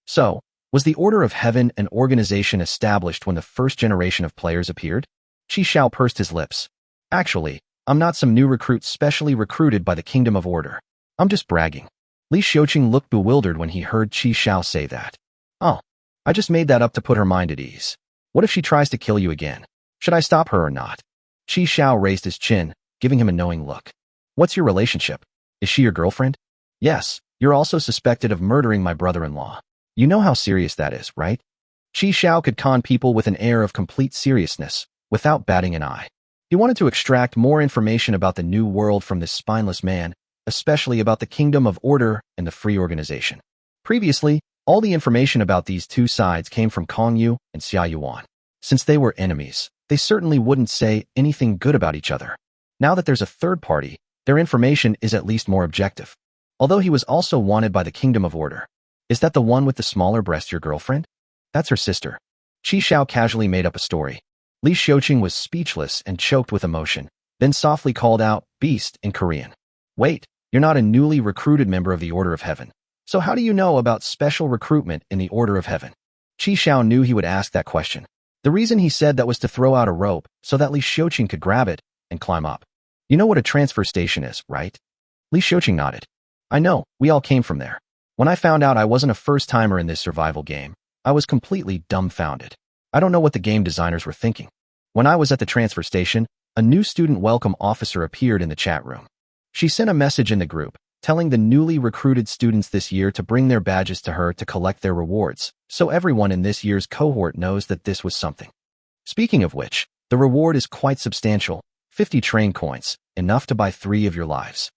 So, Was the Order of Heaven an organization established when the first generation of players appeared? Qi Xiao pursed his lips. Actually, I'm not some new recruit specially recruited by the Kingdom of Order. I'm just bragging. Li Xiuqing looked bewildered when he heard Qi Xiao say that. Oh, I just made that up to put her mind at ease. What if she tries to kill you again? Should I stop her or not? Qi Xiao raised his chin, giving him a knowing look. What's your relationship? Is she your girlfriend? Yes, you're also suspected of murdering my brother-in-law. You know how serious that is, right? Qi Xiao could con people with an air of complete seriousness, without batting an eye. He wanted to extract more information about the new world from this spineless man, especially about the Kingdom of Order and the Free Organization. Previously, all the information about these two sides came from Kong Yu and Xia Yuan. Since they were enemies, they certainly wouldn't say anything good about each other. Now that there's a third party, their information is at least more objective. Although he was also wanted by the Kingdom of Order. Is that the one with the smaller breast your girlfriend? That's her sister. Qi Xiao casually made up a story. Li Xiuqing was speechless and choked with emotion, then softly called out, "Beast," in Korean. Wait, you're not a newly recruited member of the Order of Heaven. So how do you know about special recruitment in the Order of Heaven? Qi Xiao knew he would ask that question. The reason he said that was to throw out a rope so that Li Xiuqing could grab it and climb up. You know what a transfer station is, right? Li Xiuqing nodded. I know, we all came from there. When I found out I wasn't a first-timer in this survival game, I was completely dumbfounded. I don't know what the game designers were thinking. When I was at the transfer station, a new student welcome officer appeared in the chat room. She sent a message in the group, telling the newly recruited students this year to bring their badges to her to collect their rewards, so everyone in this year's cohort knows that this was something. Speaking of which, the reward is quite substantial, 50 train coins, enough to buy 3 of your lives.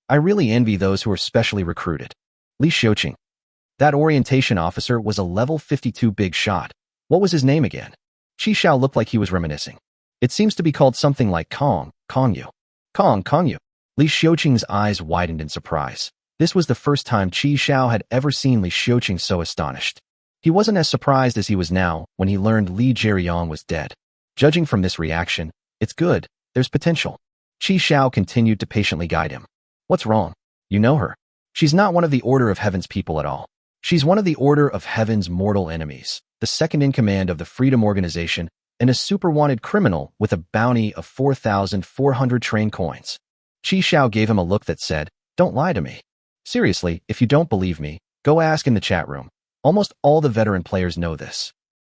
I really envy those who are specially recruited. Li Xiuqing. That orientation officer was a level 52 big shot. What was his name again? Qi Xiao looked like he was reminiscing. It seems to be called something like Kong Yu. Kong Yu. Li Xiuqing's eyes widened in surprise. This was the first time Qi Xiao had ever seen Li Xiuqing so astonished. He wasn't as surprised as he was now when he learned Li Jieyong was dead. Judging from this reaction, it's good, there's potential. Qi Xiao continued to patiently guide him. What's wrong? You know her. She's not one of the Order of Heaven's people at all. She's one of the Order of Heaven's mortal enemies, the second in command of the Freedom Organization, and a super wanted criminal with a bounty of 4,400 train coins. Qi Xiao gave him a look that said, don't lie to me. Seriously, if you don't believe me, go ask in the chat room. Almost all the veteran players know this.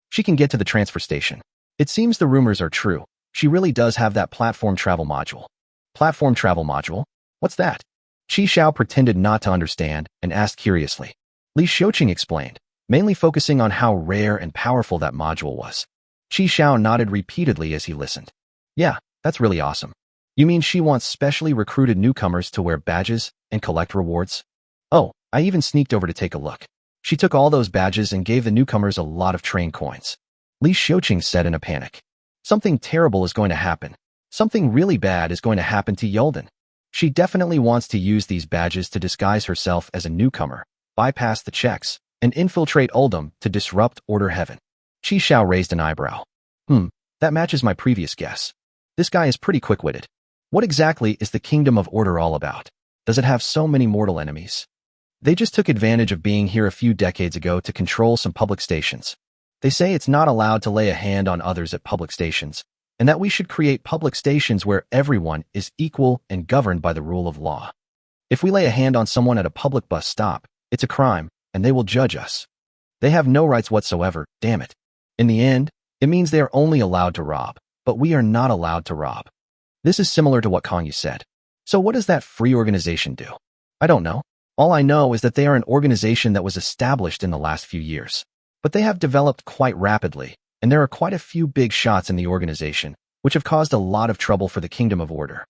She can get to the transfer station. It seems the rumors are true. She really does have that platform travel module. Platform travel module? What's that? Qi Xiao pretended not to understand and asked curiously. Li Xiuqing explained, mainly focusing on how rare and powerful that module was. Qi Xiao nodded repeatedly as he listened. Yeah, that's really awesome. You mean she wants specially recruited newcomers to wear badges and collect rewards? Oh, I even sneaked over to take a look. She took all those badges and gave the newcomers a lot of train coins. Li Xiuqing said in a panic. Something terrible is going to happen. Something really bad is going to happen to Yolden. She definitely wants to use these badges to disguise herself as a newcomer, bypass the checks, and infiltrate Uldum to disrupt Order Heaven. Qi Xiao raised an eyebrow. That matches my previous guess. This guy is pretty quick-witted. What exactly is the Kingdom of Order all about? Does it have so many mortal enemies? They just took advantage of being here a few decades ago to control some public stations. They say it's not allowed to lay a hand on others at public stations, and that we should create public stations where everyone is equal and governed by the rule of law. If we lay a hand on someone at a public bus stop, it's a crime, and they will judge us. They have no rights whatsoever, damn it. In the end, it means they are only allowed to rob, but we are not allowed to rob. This is similar to what Kong Yu said. So what does that free organization do? I don't know. All I know is that they are an organization that was established in the last few years. But they have developed quite rapidly, and there are quite a few big shots in the organization, which have caused a lot of trouble for the Kingdom of Order.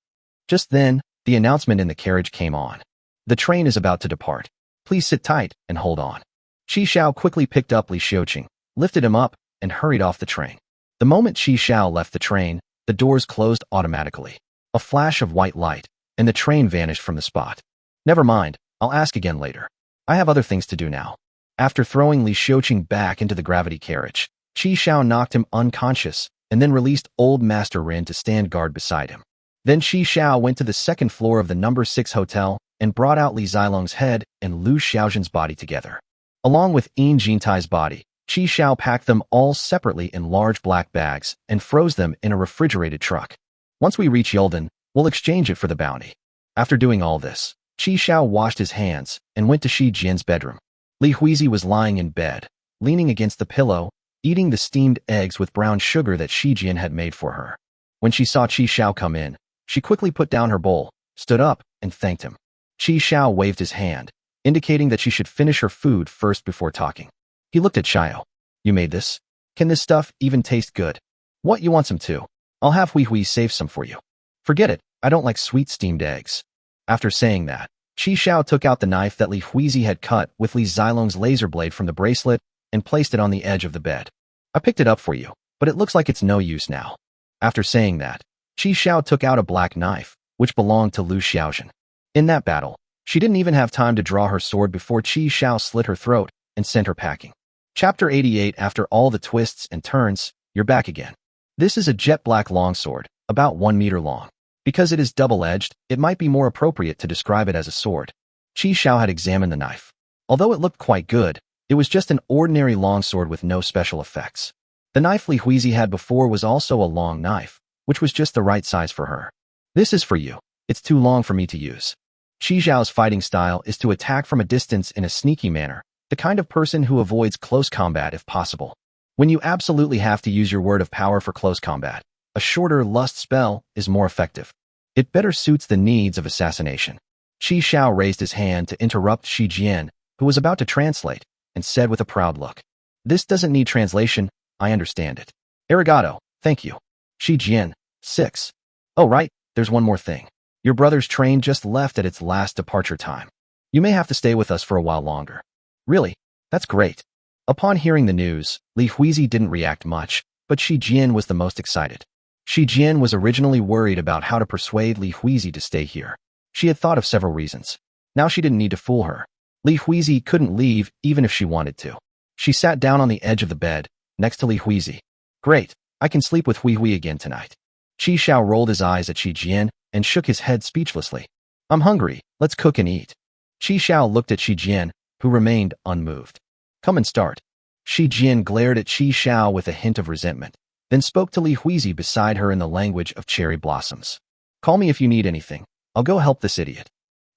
Just then, the announcement in the carriage came on. The train is about to depart. Please sit tight and hold on. Qi Xiao quickly picked up Li Xiuqing, lifted him up, and hurried off the train. The moment Qi Xiao left the train, the doors closed automatically. A flash of white light, and the train vanished from the spot. Never mind, I'll ask again later. I have other things to do now. After throwing Li Xiuqing back into the gravity carriage, Qi Xiao knocked him unconscious and then released Old Master Rin to stand guard beside him. Then Qi Xiao went to the second floor of the number 6 hotel and brought out Li Zilong's head and Lu Xiaojin's body together. Along with Yin Jintai's body, Qi Xiao packed them all separately in large black bags and froze them in a refrigerated truck. Once we reach Yulden, we'll exchange it for the bounty. After doing all this, Qi Xiao washed his hands and went to Shi Jian's bedroom. Li Huizi was lying in bed, leaning against the pillow, eating the steamed eggs with brown sugar that Shi Jian had made for her. When she saw Qi Xiao come in, she quickly put down her bowl, stood up, and thanked him. Qi Xiao waved his hand, indicating that she should finish her food first before talking. He looked at Xiao. You made this? Can this stuff even taste good? What, you want some too? I'll have Hui Hui save some for you. Forget it, I don't like sweet steamed eggs. After saying that, Qi Xiao took out the knife that Li Huizi had cut with Li Zilong's laser blade from the bracelet and placed it on the edge of the bed. I picked it up for you, but it looks like it's no use now. After saying that, Qi Xiao took out a black knife, which belonged to Lu Xiaozhen. In that battle, she didn't even have time to draw her sword before Qi Xiao slit her throat and sent her packing. Chapter 88. After all the twists and turns, you're back again. This is a jet black longsword, about 1 meter long. Because it is double-edged, it might be more appropriate to describe it as a sword. Qi Xiao had examined the knife. Although it looked quite good, it was just an ordinary longsword with no special effects. The knife Li Huizi had before was also a long knife, which was just the right size for her. This is for you. It's too long for me to use. Qi Xiao's fighting style is to attack from a distance in a sneaky manner, the kind of person who avoids close combat if possible. When you absolutely have to use your word of power for close combat, a shorter lust spell is more effective. It better suits the needs of assassination. Qi Xiao raised his hand to interrupt Shi Jian, who was about to translate, and said with a proud look, This doesn't need translation, I understand it. Arigato, thank you. Shi Jian, 6. Oh right, there's one more thing. Your brother's train just left at its last departure time. You may have to stay with us for a while longer. Really? That's great. Upon hearing the news, Li Huizi didn't react much, but Shi Jian was the most excited. Shi Jian was originally worried about how to persuade Li Huizi to stay here. She had thought of several reasons. Now she didn't need to fool her. Li Huizi couldn't leave even if she wanted to. She sat down on the edge of the bed, next to Li Huizi. Great, I can sleep with Hui Hui again tonight. Qi Xiao rolled his eyes at Shi Jian and shook his head speechlessly. I'm hungry, let's cook and eat. Qi Xiao looked at Shi Jian, who remained unmoved. Come and start. Shi Jian glared at Qi Xiao with a hint of resentment, then spoke to Li Huizi beside her in the language of cherry blossoms. Call me if you need anything. I'll go help this idiot.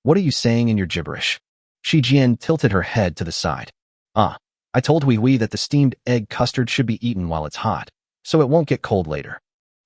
What are you saying in your gibberish? Shi Jian tilted her head to the side. I told Hui Hui that the steamed egg custard should be eaten while it's hot, so it won't get cold later.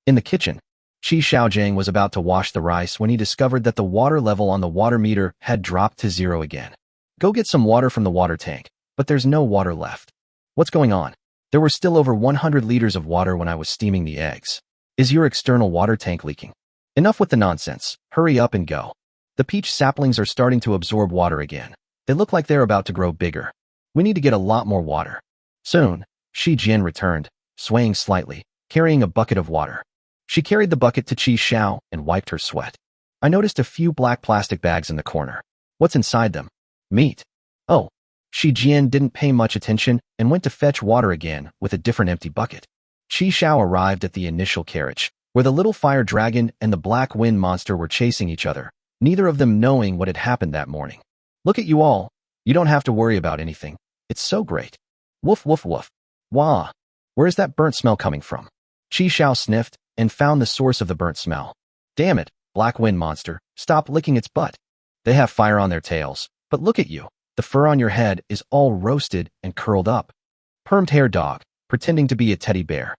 In the kitchen, Qi Xiaojiang was about to wash the rice when he discovered that the water level on the water meter had dropped to 0 again. Go get some water from the water tank, but there's no water left. What's going on? There were still over 100 liters of water when I was steaming the eggs. Is your external water tank leaking? Enough with the nonsense. Hurry up and go. The peach saplings are starting to absorb water again. They look like they're about to grow bigger. We need to get a lot more water. Soon, Shi Jian returned, swaying slightly, carrying a bucket of water. She carried the bucket to Qi Xiao and wiped her sweat. I noticed a few black plastic bags in the corner. What's inside them? Meat. Oh. Shi Jian didn't pay much attention and went to fetch water again with a different empty bucket. Qi Xiao arrived at the initial carriage, where the little fire dragon and the black wind monster were chasing each other, neither of them knowing what had happened that morning. Look at you all. You don't have to worry about anything. It's so great. Woof woof woof. Wah. Where is that burnt smell coming from? Qi Xiao sniffed and found the source of the burnt smell. Damn it, black wind monster, stop licking its butt. They have fire on their tails, but look at you. The fur on your head is all roasted and curled up. Permed hair dog, pretending to be a teddy bear.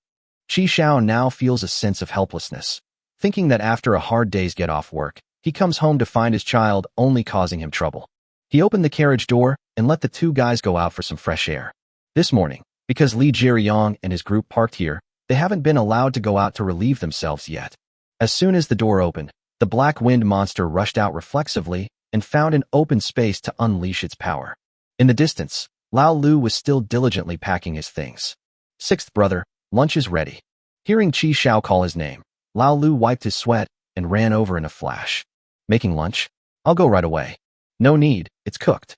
Qi Xiao now feels a sense of helplessness, thinking that after a hard day's get off work, he comes home to find his child only causing him trouble. He opened the carriage door and let the two guys go out for some fresh air. This morning, because Li Jiryong and his group parked here, they haven't been allowed to go out to relieve themselves yet. As soon as the door opened, the black wind monster rushed out reflexively and found an open space to unleash its power. In the distance, Lao Lu was still diligently packing his things. Sixth brother, lunch is ready. Hearing Qi Xiao call his name, Lao Lu wiped his sweat and ran over in a flash. Making lunch? I'll go right away. No need, it's cooked.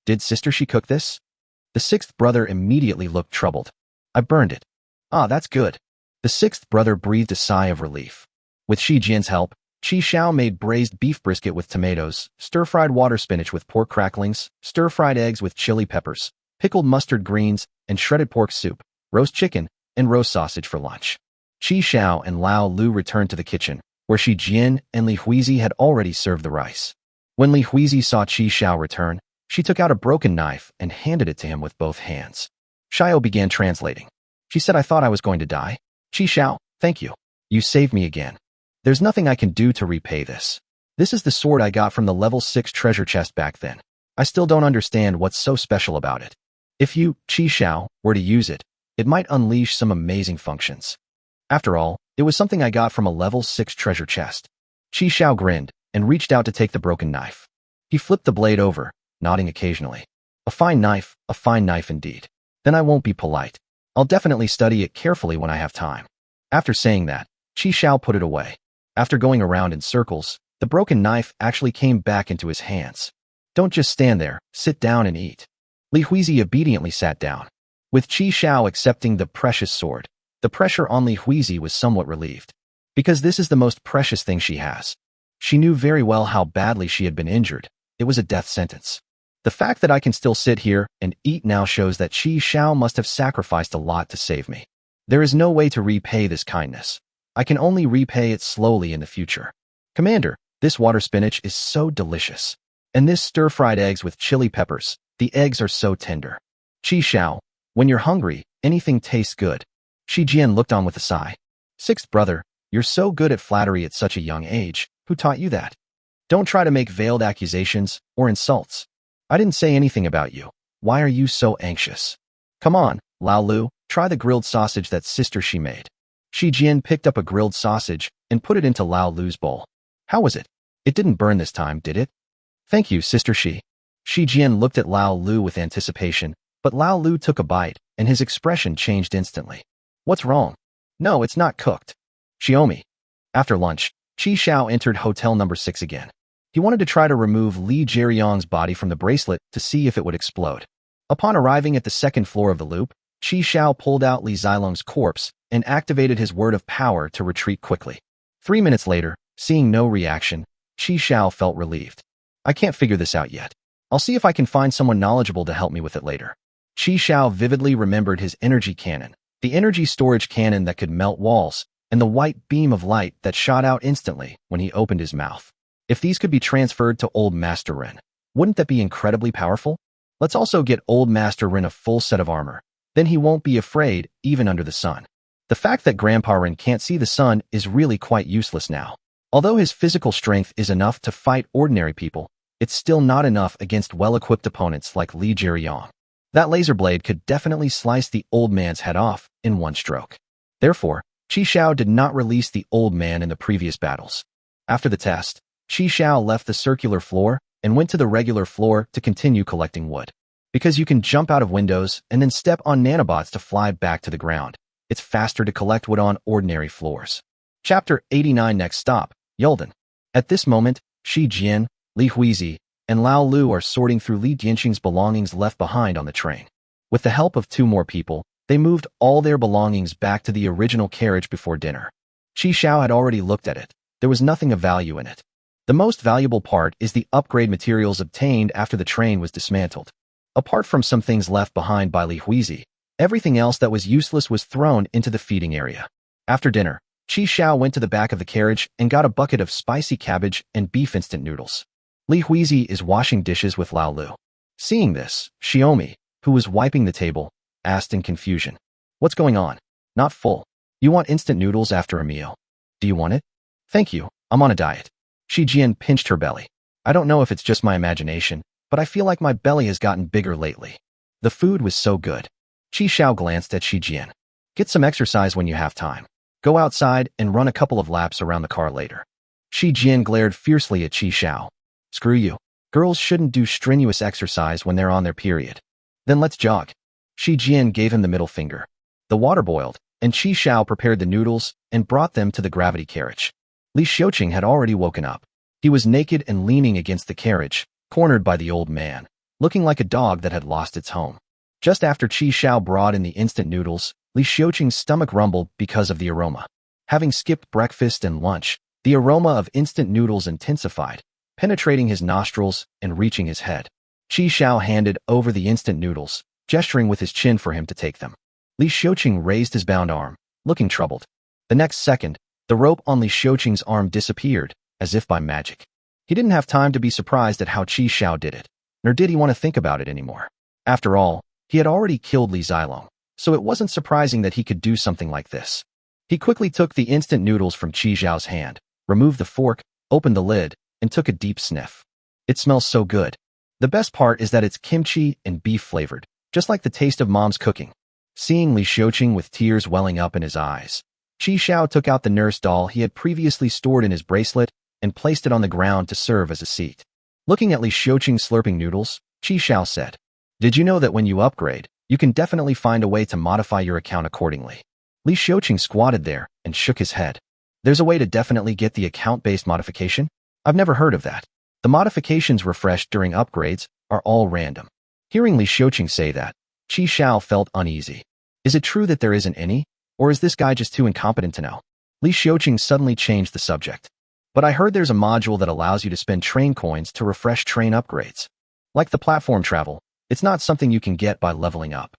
Did sister she cook this? The sixth brother immediately looked troubled. I burned it. Ah, that's good. The sixth brother breathed a sigh of relief. With Shi Jian's help, Qi Xiao made braised beef brisket with tomatoes, stir-fried water spinach with pork cracklings, stir-fried eggs with chili peppers, pickled mustard greens, and shredded pork soup, roast chicken, and roast sausage for lunch. Qi Xiao and Lao Lu returned to the kitchen, where Shi Jian and Li Huizi had already served the rice. When Li Huizi saw Qi Xiao return, she took out a broken knife and handed it to him with both hands. Xiao began translating. She said, "I thought I was going to die. Qi Xiao, thank you. You saved me again. There's nothing I can do to repay this. This is the sword I got from the level 6 treasure chest back then. I still don't understand what's so special about it. If you, Qi Xiao, were to use it, it might unleash some amazing functions. After all, it was something I got from a level 6 treasure chest." Qi Xiao grinned and reached out to take the broken knife. He flipped the blade over, nodding occasionally. A fine knife indeed. Then I won't be polite. I'll definitely study it carefully when I have time. After saying that, Qi Xiao put it away. After going around in circles, the broken knife actually came back into his hands. "Don't just stand there, sit down and eat." Li Huizi obediently sat down. With Qi Xiao accepting the precious sword, the pressure on Li Huizi was somewhat relieved. Because this is the most precious thing she has. She knew very well how badly she had been injured. It was a death sentence. The fact that I can still sit here and eat now shows that Qi Xiao must have sacrificed a lot to save me. There is no way to repay this kindness. I can only repay it slowly in the future. Commander, this water spinach is so delicious. And this stir-fried eggs with chili peppers, the eggs are so tender. Qi Xiao, when you're hungry, anything tastes good. Shi Jian looked on with a sigh. "Sixth brother, you're so good at flattery at such a young age. Who taught you that? Don't try to make veiled accusations or insults. I didn't say anything about you. Why are you so anxious? Come on, Lao Lu, try the grilled sausage that Sister Shi made." Shi Jian picked up a grilled sausage and put it into Lao Lu's bowl. "How was it? It didn't burn this time, did it?" "Thank you, Sister Shi." Shi Jian looked at Lao Lu with anticipation, but Lao Lu took a bite, and his expression changed instantly. "What's wrong?" "No, it's not cooked." "Xiaomi." After lunch, Qi Xiao entered hotel number 6 again. He wanted to try to remove Li Jiryong's body from the bracelet to see if it would explode. Upon arriving at the second floor of the loop, Qi Xiao pulled out Li Zilong's corpse and activated his word of power to retreat quickly. 3 minutes later, seeing no reaction, Qi Xiao felt relieved. "I can't figure this out yet. I'll see if I can find someone knowledgeable to help me with it later." Qi Xiao vividly remembered his energy cannon, the energy storage cannon that could melt walls, and the white beam of light that shot out instantly when he opened his mouth. If these could be transferred to Old Master Ren, wouldn't that be incredibly powerful? Let's also get Old Master Ren a full set of armor. Then he won't be afraid even under the sun. The fact that Grandpa Ren can't see the sun is really quite useless now. Although his physical strength is enough to fight ordinary people, it's still not enough against well-equipped opponents like Li Jiryong. That laser blade could definitely slice the old man's head off in one stroke. Therefore, Qi Xiao did not release the old man in the previous battles. After the test, Qi Xiao left the circular floor and went to the regular floor to continue collecting wood. Because you can jump out of windows and then step on nanobots to fly back to the ground, it's faster to collect wood on ordinary floors. Chapter 89. Next stop, Yulden. At this moment, Shi Jian, Li Huizi, and Lao Lu are sorting through Li Dianxing's belongings left behind on the train. With the help of 2 more people, they moved all their belongings back to the original carriage before dinner. Qi Xiao had already looked at it. There was nothing of value in it. The most valuable part is the upgrade materials obtained after the train was dismantled. Apart from some things left behind by Li Huizi, everything else that was useless was thrown into the feeding area. After dinner, Qi Xiao went to the back of the carriage and got a bucket of spicy cabbage and beef instant noodles. Li Huizi is washing dishes with Lao Lu. Seeing this, Xiaomi, who was wiping the table, asked in confusion. "What's going on? Not full. You want instant noodles after a meal? Do you want it?" "Thank you, I'm on a diet." Shi Jian pinched her belly. "I don't know if it's just my imagination, but I feel like my belly has gotten bigger lately." The food was so good. Qi Xiao glanced at Shi Jian. "Get some exercise when you have time. Go outside and run a couple of laps around the car later." Shi Jian glared fiercely at Qi Xiao. "Screw you. Girls shouldn't do strenuous exercise when they're on their period." "Then let's jog." Shi Jian gave him the middle finger. The water boiled, and Qi Xiao prepared the noodles and brought them to the gravity carriage. Li Xiuqing had already woken up. He was naked and leaning against the carriage, cornered by the old man, looking like a dog that had lost its home. Just after Qi Xiao brought in the instant noodles, Li Xiuqing's stomach rumbled because of the aroma. Having skipped breakfast and lunch, the aroma of instant noodles intensified, penetrating his nostrils and reaching his head. Qi Xiao handed over the instant noodles, gesturing with his chin for him to take them. Li Xiuqing raised his bound arm, looking troubled. The next second, the rope on Li Xiuqing's arm disappeared, as if by magic. He didn't have time to be surprised at how Qi Xiao did it, nor did he want to think about it anymore. After all, he had already killed Li Zilong, so it wasn't surprising that he could do something like this. He quickly took the instant noodles from Qi Xiao's hand, removed the fork, opened the lid, and took a deep sniff. It smells so good. The best part is that it's kimchi and beef flavored, just like the taste of mom's cooking. Seeing Li Xiuqing with tears welling up in his eyes, Qi Xiao took out the nurse doll he had previously stored in his bracelet and placed it on the ground to serve as a seat. Looking at Li Xiuqing slurping noodles, Qi Xiao said, "Did you know that when you upgrade, you can definitely find a way to modify your account accordingly?" Li Xiuqing squatted there and shook his head. "There's a way to definitely get the account-based modification? I've never heard of that. The modifications refreshed during upgrades are all random." Hearing Li Xiuqing say that, Qi Xiao felt uneasy. Is it true that there isn't any? Or is this guy just too incompetent to know? Li Xiuqing suddenly changed the subject. "But I heard there's a module that allows you to spend train coins to refresh train upgrades. Like the platform travel, it's not something you can get by leveling up.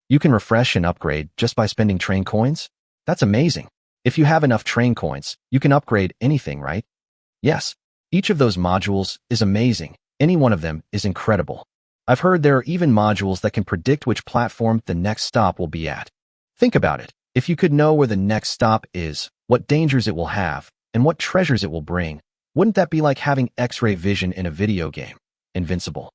You can refresh and upgrade just by spending train coins? That's amazing. If you have enough train coins, you can upgrade anything, right?" "Yes. Each of those modules is amazing. Any one of them is incredible. I've heard there are even modules that can predict which platform the next stop will be at. Think about it. If you could know where the next stop is, what dangers it will have, and what treasures it will bring, wouldn't that be like having X-ray vision in a video game? Invincible."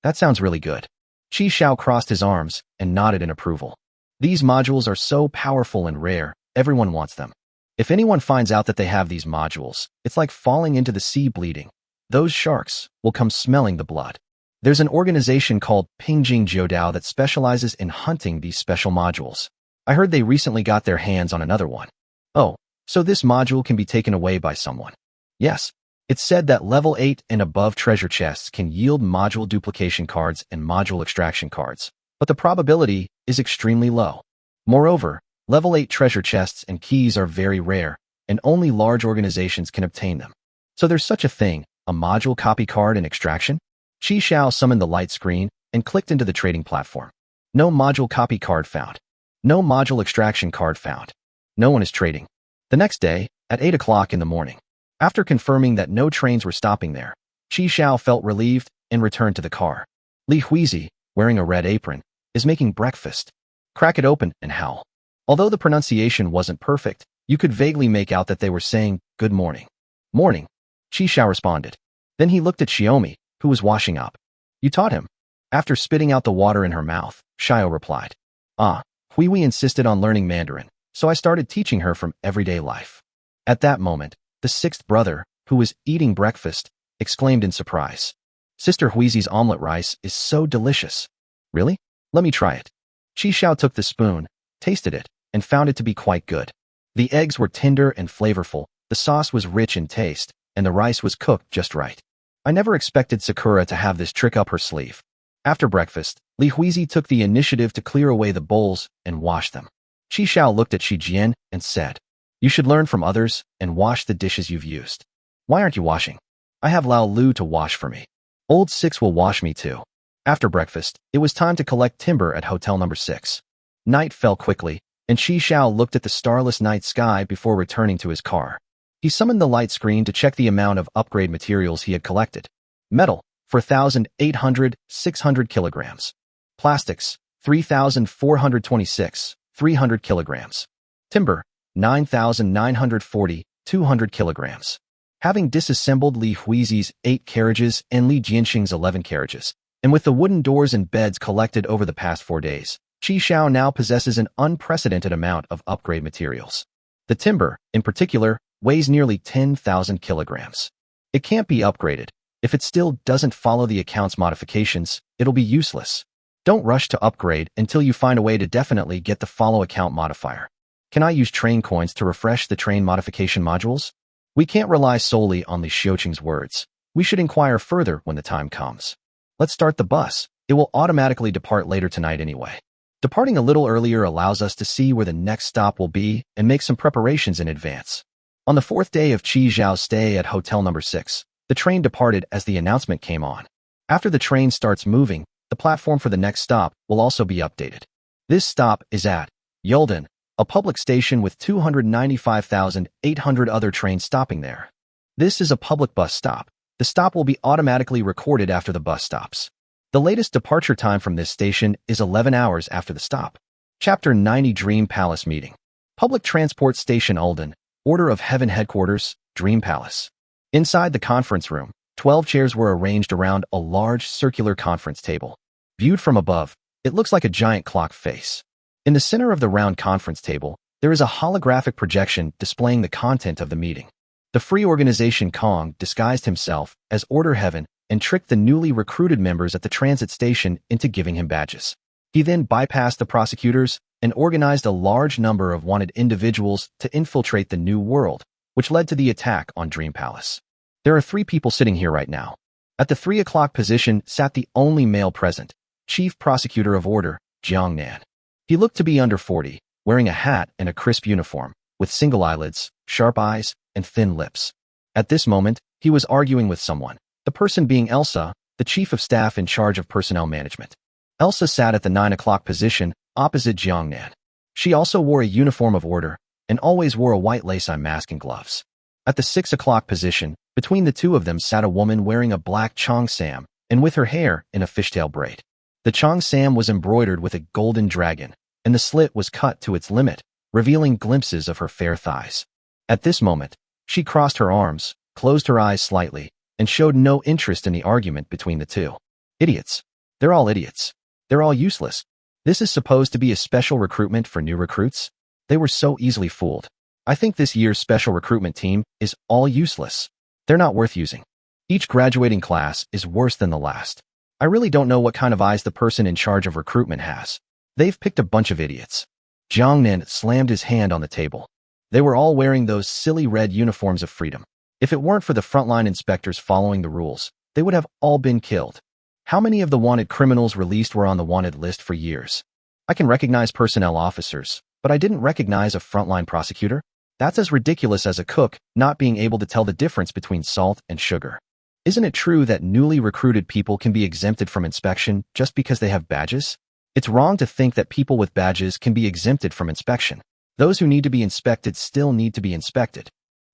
"That sounds really good." Qi Xiao crossed his arms and nodded in approval. "These modules are so powerful and rare, everyone wants them. If anyone finds out that they have these modules, it's like falling into the sea bleeding. Those sharks will come smelling the blood. There's an organization called Pingjing Jiudao that specializes in hunting these special modules. I heard they recently got their hands on another one." "Oh, so this module can be taken away by someone?" "Yes. It's said that level 8 and above treasure chests can yield module duplication cards and module extraction cards, but the probability is extremely low. Moreover, level 8 treasure chests and keys are very rare, and only large organizations can obtain them. So there's such a thing, a module copy card and extraction?" Qi Xiao summoned the light screen and clicked into the trading platform. "No module copy card found. No module extraction card found. No one is trading." The next day, at 8 o'clock in the morning, after confirming that no trains were stopping there, Qi Xiao felt relieved and returned to the car. Li Huizi, wearing a red apron, is making breakfast. Crack it open and howl. Although the pronunciation wasn't perfect, you could vaguely make out that they were saying, "Good morning." "Morning," Qi Xiao responded. Then he looked at Xiaomi, who was washing up. "You taught him?" After spitting out the water in her mouth, Xiao replied, "Ah, Huiwi insisted on learning Mandarin, so I started teaching her from everyday life." At that moment, the sixth brother, who was eating breakfast, exclaimed in surprise, "Sister Huizi's omelet rice is so delicious." "Really? Let me try it." Qi Xiao took the spoon, tasted it, and found it to be quite good. The eggs were tender and flavorful, the sauce was rich in taste, and the rice was cooked just right. I never expected Sakura to have this trick up her sleeve. After breakfast, Li Huizi took the initiative to clear away the bowls and wash them. Qi Xiao looked at Shi Jian and said, "You should learn from others and wash the dishes you've used. Why aren't you washing? I have Lao Lu to wash for me. Old Six will wash me too." After breakfast, it was time to collect timber at Hotel Number 6. Night fell quickly, and Qi Xiao looked at the starless night sky before returning to his car. He summoned the light screen to check the amount of upgrade materials he had collected. Metal, 4,800, 600 kilograms. Plastics, 3,426, 300 kilograms. Timber, 9,940, 200 kilograms. Having disassembled Li Huizi's 8 carriages and Li Jianxing's 11 carriages, and with the wooden doors and beds collected over the past 4 days, Qi Xiao now possesses an unprecedented amount of upgrade materials. The timber, in particular, weighs nearly 10,000 kilograms. It can't be upgraded. If it still doesn't follow the account's modifications, it'll be useless. Don't rush to upgrade until you find a way to definitely get the follow account modifier. Can I use train coins to refresh the train modification modules? We can't rely solely on Li Xiuqing's words. We should inquire further when the time comes. Let's start the bus. It will automatically depart later tonight anyway. Departing a little earlier allows us to see where the next stop will be and make some preparations in advance. On the 4th day of Qi Zhao's stay at Hotel Number 6, the train departed as the announcement came on. After the train starts moving, the the platform for the next stop will also be updated. This stop is at Yulden, a public station with 295,800 other trains stopping there. This is a public bus stop. The stop will be automatically recorded after the bus stops. The latest departure time from this station is 11 hours after the stop. Chapter 90 Dream Palace Meeting. Public Transport Station Ulden, Order of Heaven Headquarters, Dream Palace. Inside the conference room, 12 chairs were arranged around a large circular conference table. Viewed from above, it looks like a giant clock face. In the center of the round conference table, there is a holographic projection displaying the content of the meeting. The free organization Kong disguised himself as Order Heaven and tricked the newly recruited members at the transit station into giving him badges. He then bypassed the prosecutors and organized a large number of wanted individuals to infiltrate the new world, which led to the attack on Dream Palace. There are 3 people sitting here right now. At the 3 o'clock position sat the only male present, Chief Prosecutor of Order, Jiang Nan. He looked to be under 40, wearing a hat and a crisp uniform, with single eyelids, sharp eyes, and thin lips. At this moment, he was arguing with someone, the person being Elsa, the Chief of Staff in charge of personnel management. Elsa sat at the 9 o'clock position, opposite Jiang Nan. She also wore a uniform of order, and always wore a white lace-eye mask and gloves. At the 6 o'clock position, between the two of them sat a woman wearing a black cheongsam, and with her hair in a fishtail braid. The cheongsam was embroidered with a golden dragon, and the slit was cut to its limit, revealing glimpses of her fair thighs. At this moment, she crossed her arms, closed her eyes slightly, and showed no interest in the argument between the two. Idiots. They're all idiots. They're all useless. This is supposed to be a special recruitment for new recruits? They were so easily fooled. I think this year's special recruitment team is all useless. They're not worth using. Each graduating class is worse than the last. I really don't know what kind of eyes the person in charge of recruitment has. They've picked a bunch of idiots. Jiang Nan slammed his hand on the table. They were all wearing those silly red uniforms of freedom. If it weren't for the frontline inspectors following the rules, they would have all been killed. How many of the wanted criminals released were on the wanted list for years? I can recognize personnel officers, but I didn't recognize a frontline prosecutor. That's as ridiculous as a cook not being able to tell the difference between salt and sugar. Isn't it true that newly recruited people can be exempted from inspection just because they have badges? It's wrong to think that people with badges can be exempted from inspection. Those who need to be inspected still need to be inspected.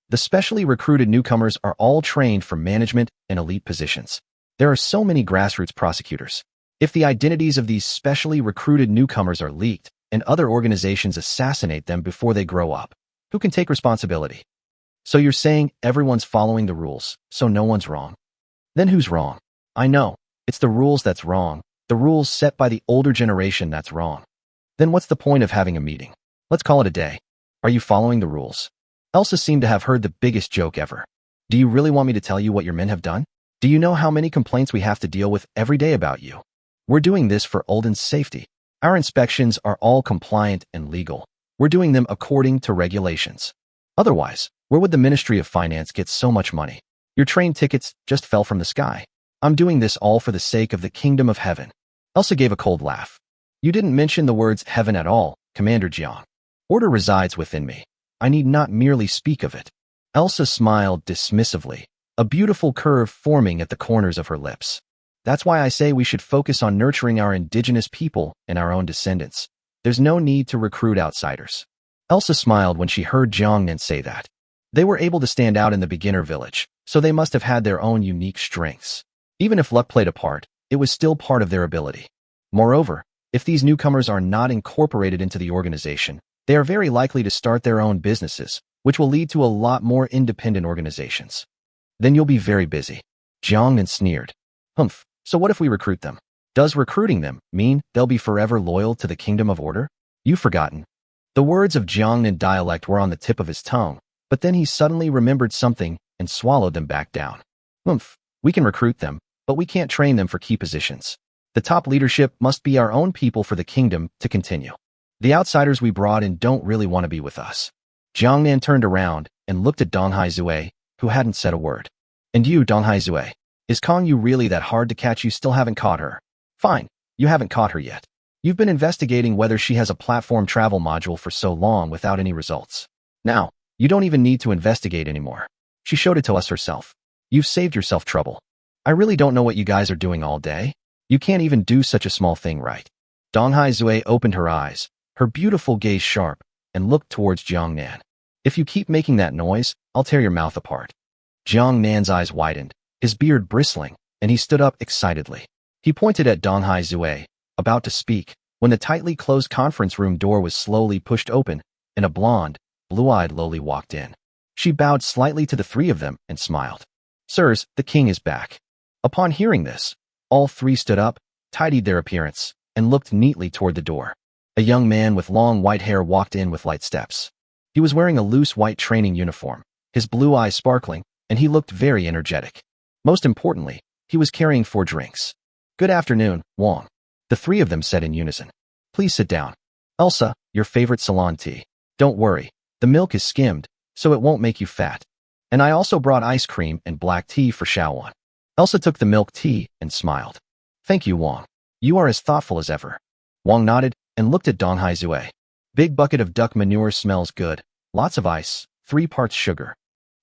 The specially recruited newcomers are all trained for management and elite positions. There are so many grassroots prosecutors. If the identities of these specially recruited newcomers are leaked and other organizations assassinate them before they grow up, who can take responsibility? So you're saying everyone's following the rules, so no one's wrong? Then who's wrong? I know, it's the rules that's wrong, the rules set by the older generation that's wrong. Then what's the point of having a meeting? Let's call it a day. Are you following the rules? Elsa seemed to have heard the biggest joke ever. Do you really want me to tell you what your men have done? Do you know how many complaints we have to deal with every day about you? We're doing this for Ulden's safety. Our inspections are all compliant and legal. We're doing them according to regulations. Otherwise, where would the Ministry of Finance get so much money? Your train tickets just fell from the sky. I'm doing this all for the sake of the kingdom of heaven. Elsa gave a cold laugh. You didn't mention the words heaven at all, Commander Jiang. Order resides within me. I need not merely speak of it. Elsa smiled dismissively, a beautiful curve forming at the corners of her lips. That's why I say we should focus on nurturing our indigenous people and our own descendants. There's no need to recruit outsiders. Elsa smiled when she heard Jiang Nan say that. They were able to stand out in the beginner village, so they must have had their own unique strengths. Even if luck played a part, it was still part of their ability. Moreover, if these newcomers are not incorporated into the organization, they are very likely to start their own businesses, which will lead to a lot more independent organizations. Then you'll be very busy. Jiang Nan sneered. Humph, so what if we recruit them? Does recruiting them mean they'll be forever loyal to the kingdom of order? You've forgotten. The words of Jiang Nan dialect were on the tip of his tongue, but then he suddenly remembered something and swallowed them back down. Humph, we can recruit them, but we can't train them for key positions. The top leadership must be our own people for the kingdom to continue. The outsiders we brought in don't really want to be with us. Jiang Nan turned around and looked at Dong Haizue, who hadn't said a word. And you, Dong Haizue, is Kong Yu really that hard to catch? You still haven't caught her? Fine, you haven't caught her yet. You've been investigating whether she has a platform travel module for so long without any results. Now, you don't even need to investigate anymore. She showed it to us herself. You've saved yourself trouble. I really don't know what you guys are doing all day. You can't even do such a small thing right. Dong Haizue opened her eyes, her beautiful gaze sharp, and looked towards Jiang Nan. If you keep making that noise, I'll tear your mouth apart. Jiang Nan's eyes widened, his beard bristling, and he stood up excitedly. He pointed at Dong Haizue, about to speak, when the tightly closed conference room door was slowly pushed open, and a blonde, blue-eyed loli walked in. She bowed slightly to the three of them and smiled. Sirs, the king is back. Upon hearing this, all three stood up, tidied their appearance, and looked neatly toward the door. A young man with long white hair walked in with light steps. He was wearing a loose white training uniform, his blue eyes sparkling, and he looked very energetic. Most importantly, he was carrying 4 drinks. Good afternoon, Wang. The three of them said in unison. Please sit down. Elsa, your favorite Ceylon tea. Don't worry, the milk is skimmed, so it won't make you fat. And I also brought ice cream and black tea for Xiaowan. Elsa took the milk tea and smiled. Thank you, Wang. You are as thoughtful as ever. Wang nodded and looked at Dong Haizue. Big bucket of duck manure smells good. Lots of ice, 3 parts sugar.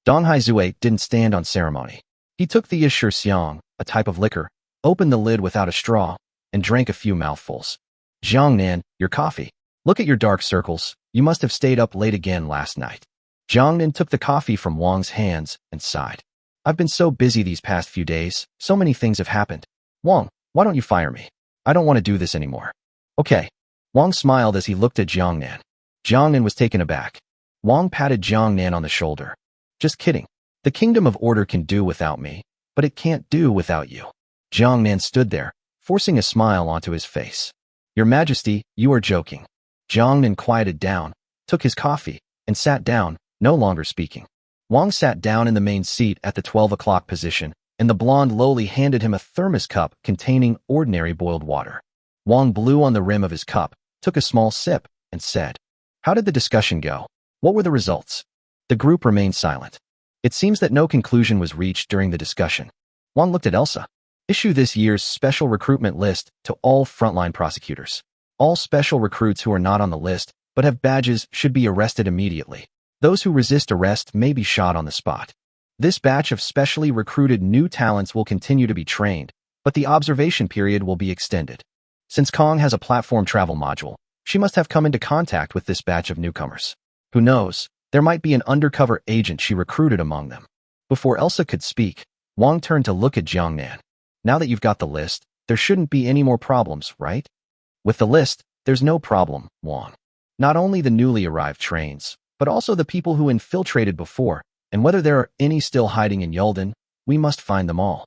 Dong Haizue didn't stand on ceremony. He took the Yishur Xiang, a type of liquor, opened the lid without a straw, and drank a few mouthfuls. Jiang Nan, your coffee. Look at your dark circles. You must have stayed up late again last night. Jiang Nan took the coffee from Wang's hands and sighed. I've been so busy these past few days. So many things have happened. Wang, why don't you fire me? I don't want to do this anymore. Okay. Wang smiled as he looked at Jiang Nan. Jiang Nan was taken aback. Wang patted Jiang Nan on the shoulder. Just kidding. The Kingdom of Order can do without me, but it can't do without you. Jiang Nan stood there, forcing a smile onto his face. Your Majesty, you are joking. Jiang Nan quieted down, took his coffee, and sat down, no longer speaking. Wang sat down in the main seat at the 12 o'clock position, and the blonde loli handed him a thermos cup containing ordinary boiled water. Wang blew on the rim of his cup, took a small sip, and said, How did the discussion go? What were the results? The group remained silent. It seems that no conclusion was reached during the discussion. Wang looked at Elsa. Issue this year's special recruitment list to all frontline prosecutors. All special recruits who are not on the list but have badges should be arrested immediately. Those who resist arrest may be shot on the spot. This batch of specially recruited new talents will continue to be trained, but the observation period will be extended. Since Kong has a platform travel module, she must have come into contact with this batch of newcomers. Who knows, there might be an undercover agent she recruited among them. Before Elsa could speak, Wang turned to look at Jiang Nan. Now that you've got the list, there shouldn't be any more problems, right? With the list, there's no problem, Wang. Not only the newly arrived trains, but also the people who infiltrated before, and whether there are any still hiding in Yulden, we must find them all.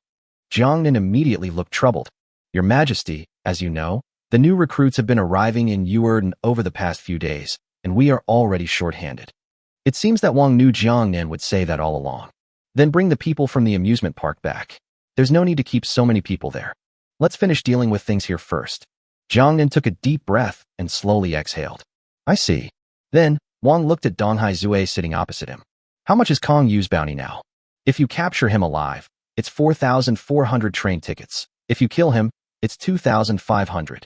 Jiang Nan immediately looked troubled. Your Majesty, as you know, the new recruits have been arriving in Yulden over the past few days, and we are already short-handed. It seems that Wang knew Jiang Nan would say that all along. Then bring the people from the amusement park back. There's no need to keep so many people there. Let's finish dealing with things here first. Jiang Nan took a deep breath and slowly exhaled. I see. Then, Wang looked at Dong Haizue sitting opposite him. How much is Kong Yu's bounty now? If you capture him alive, it's 4,400 train tickets. If you kill him, it's 2,500.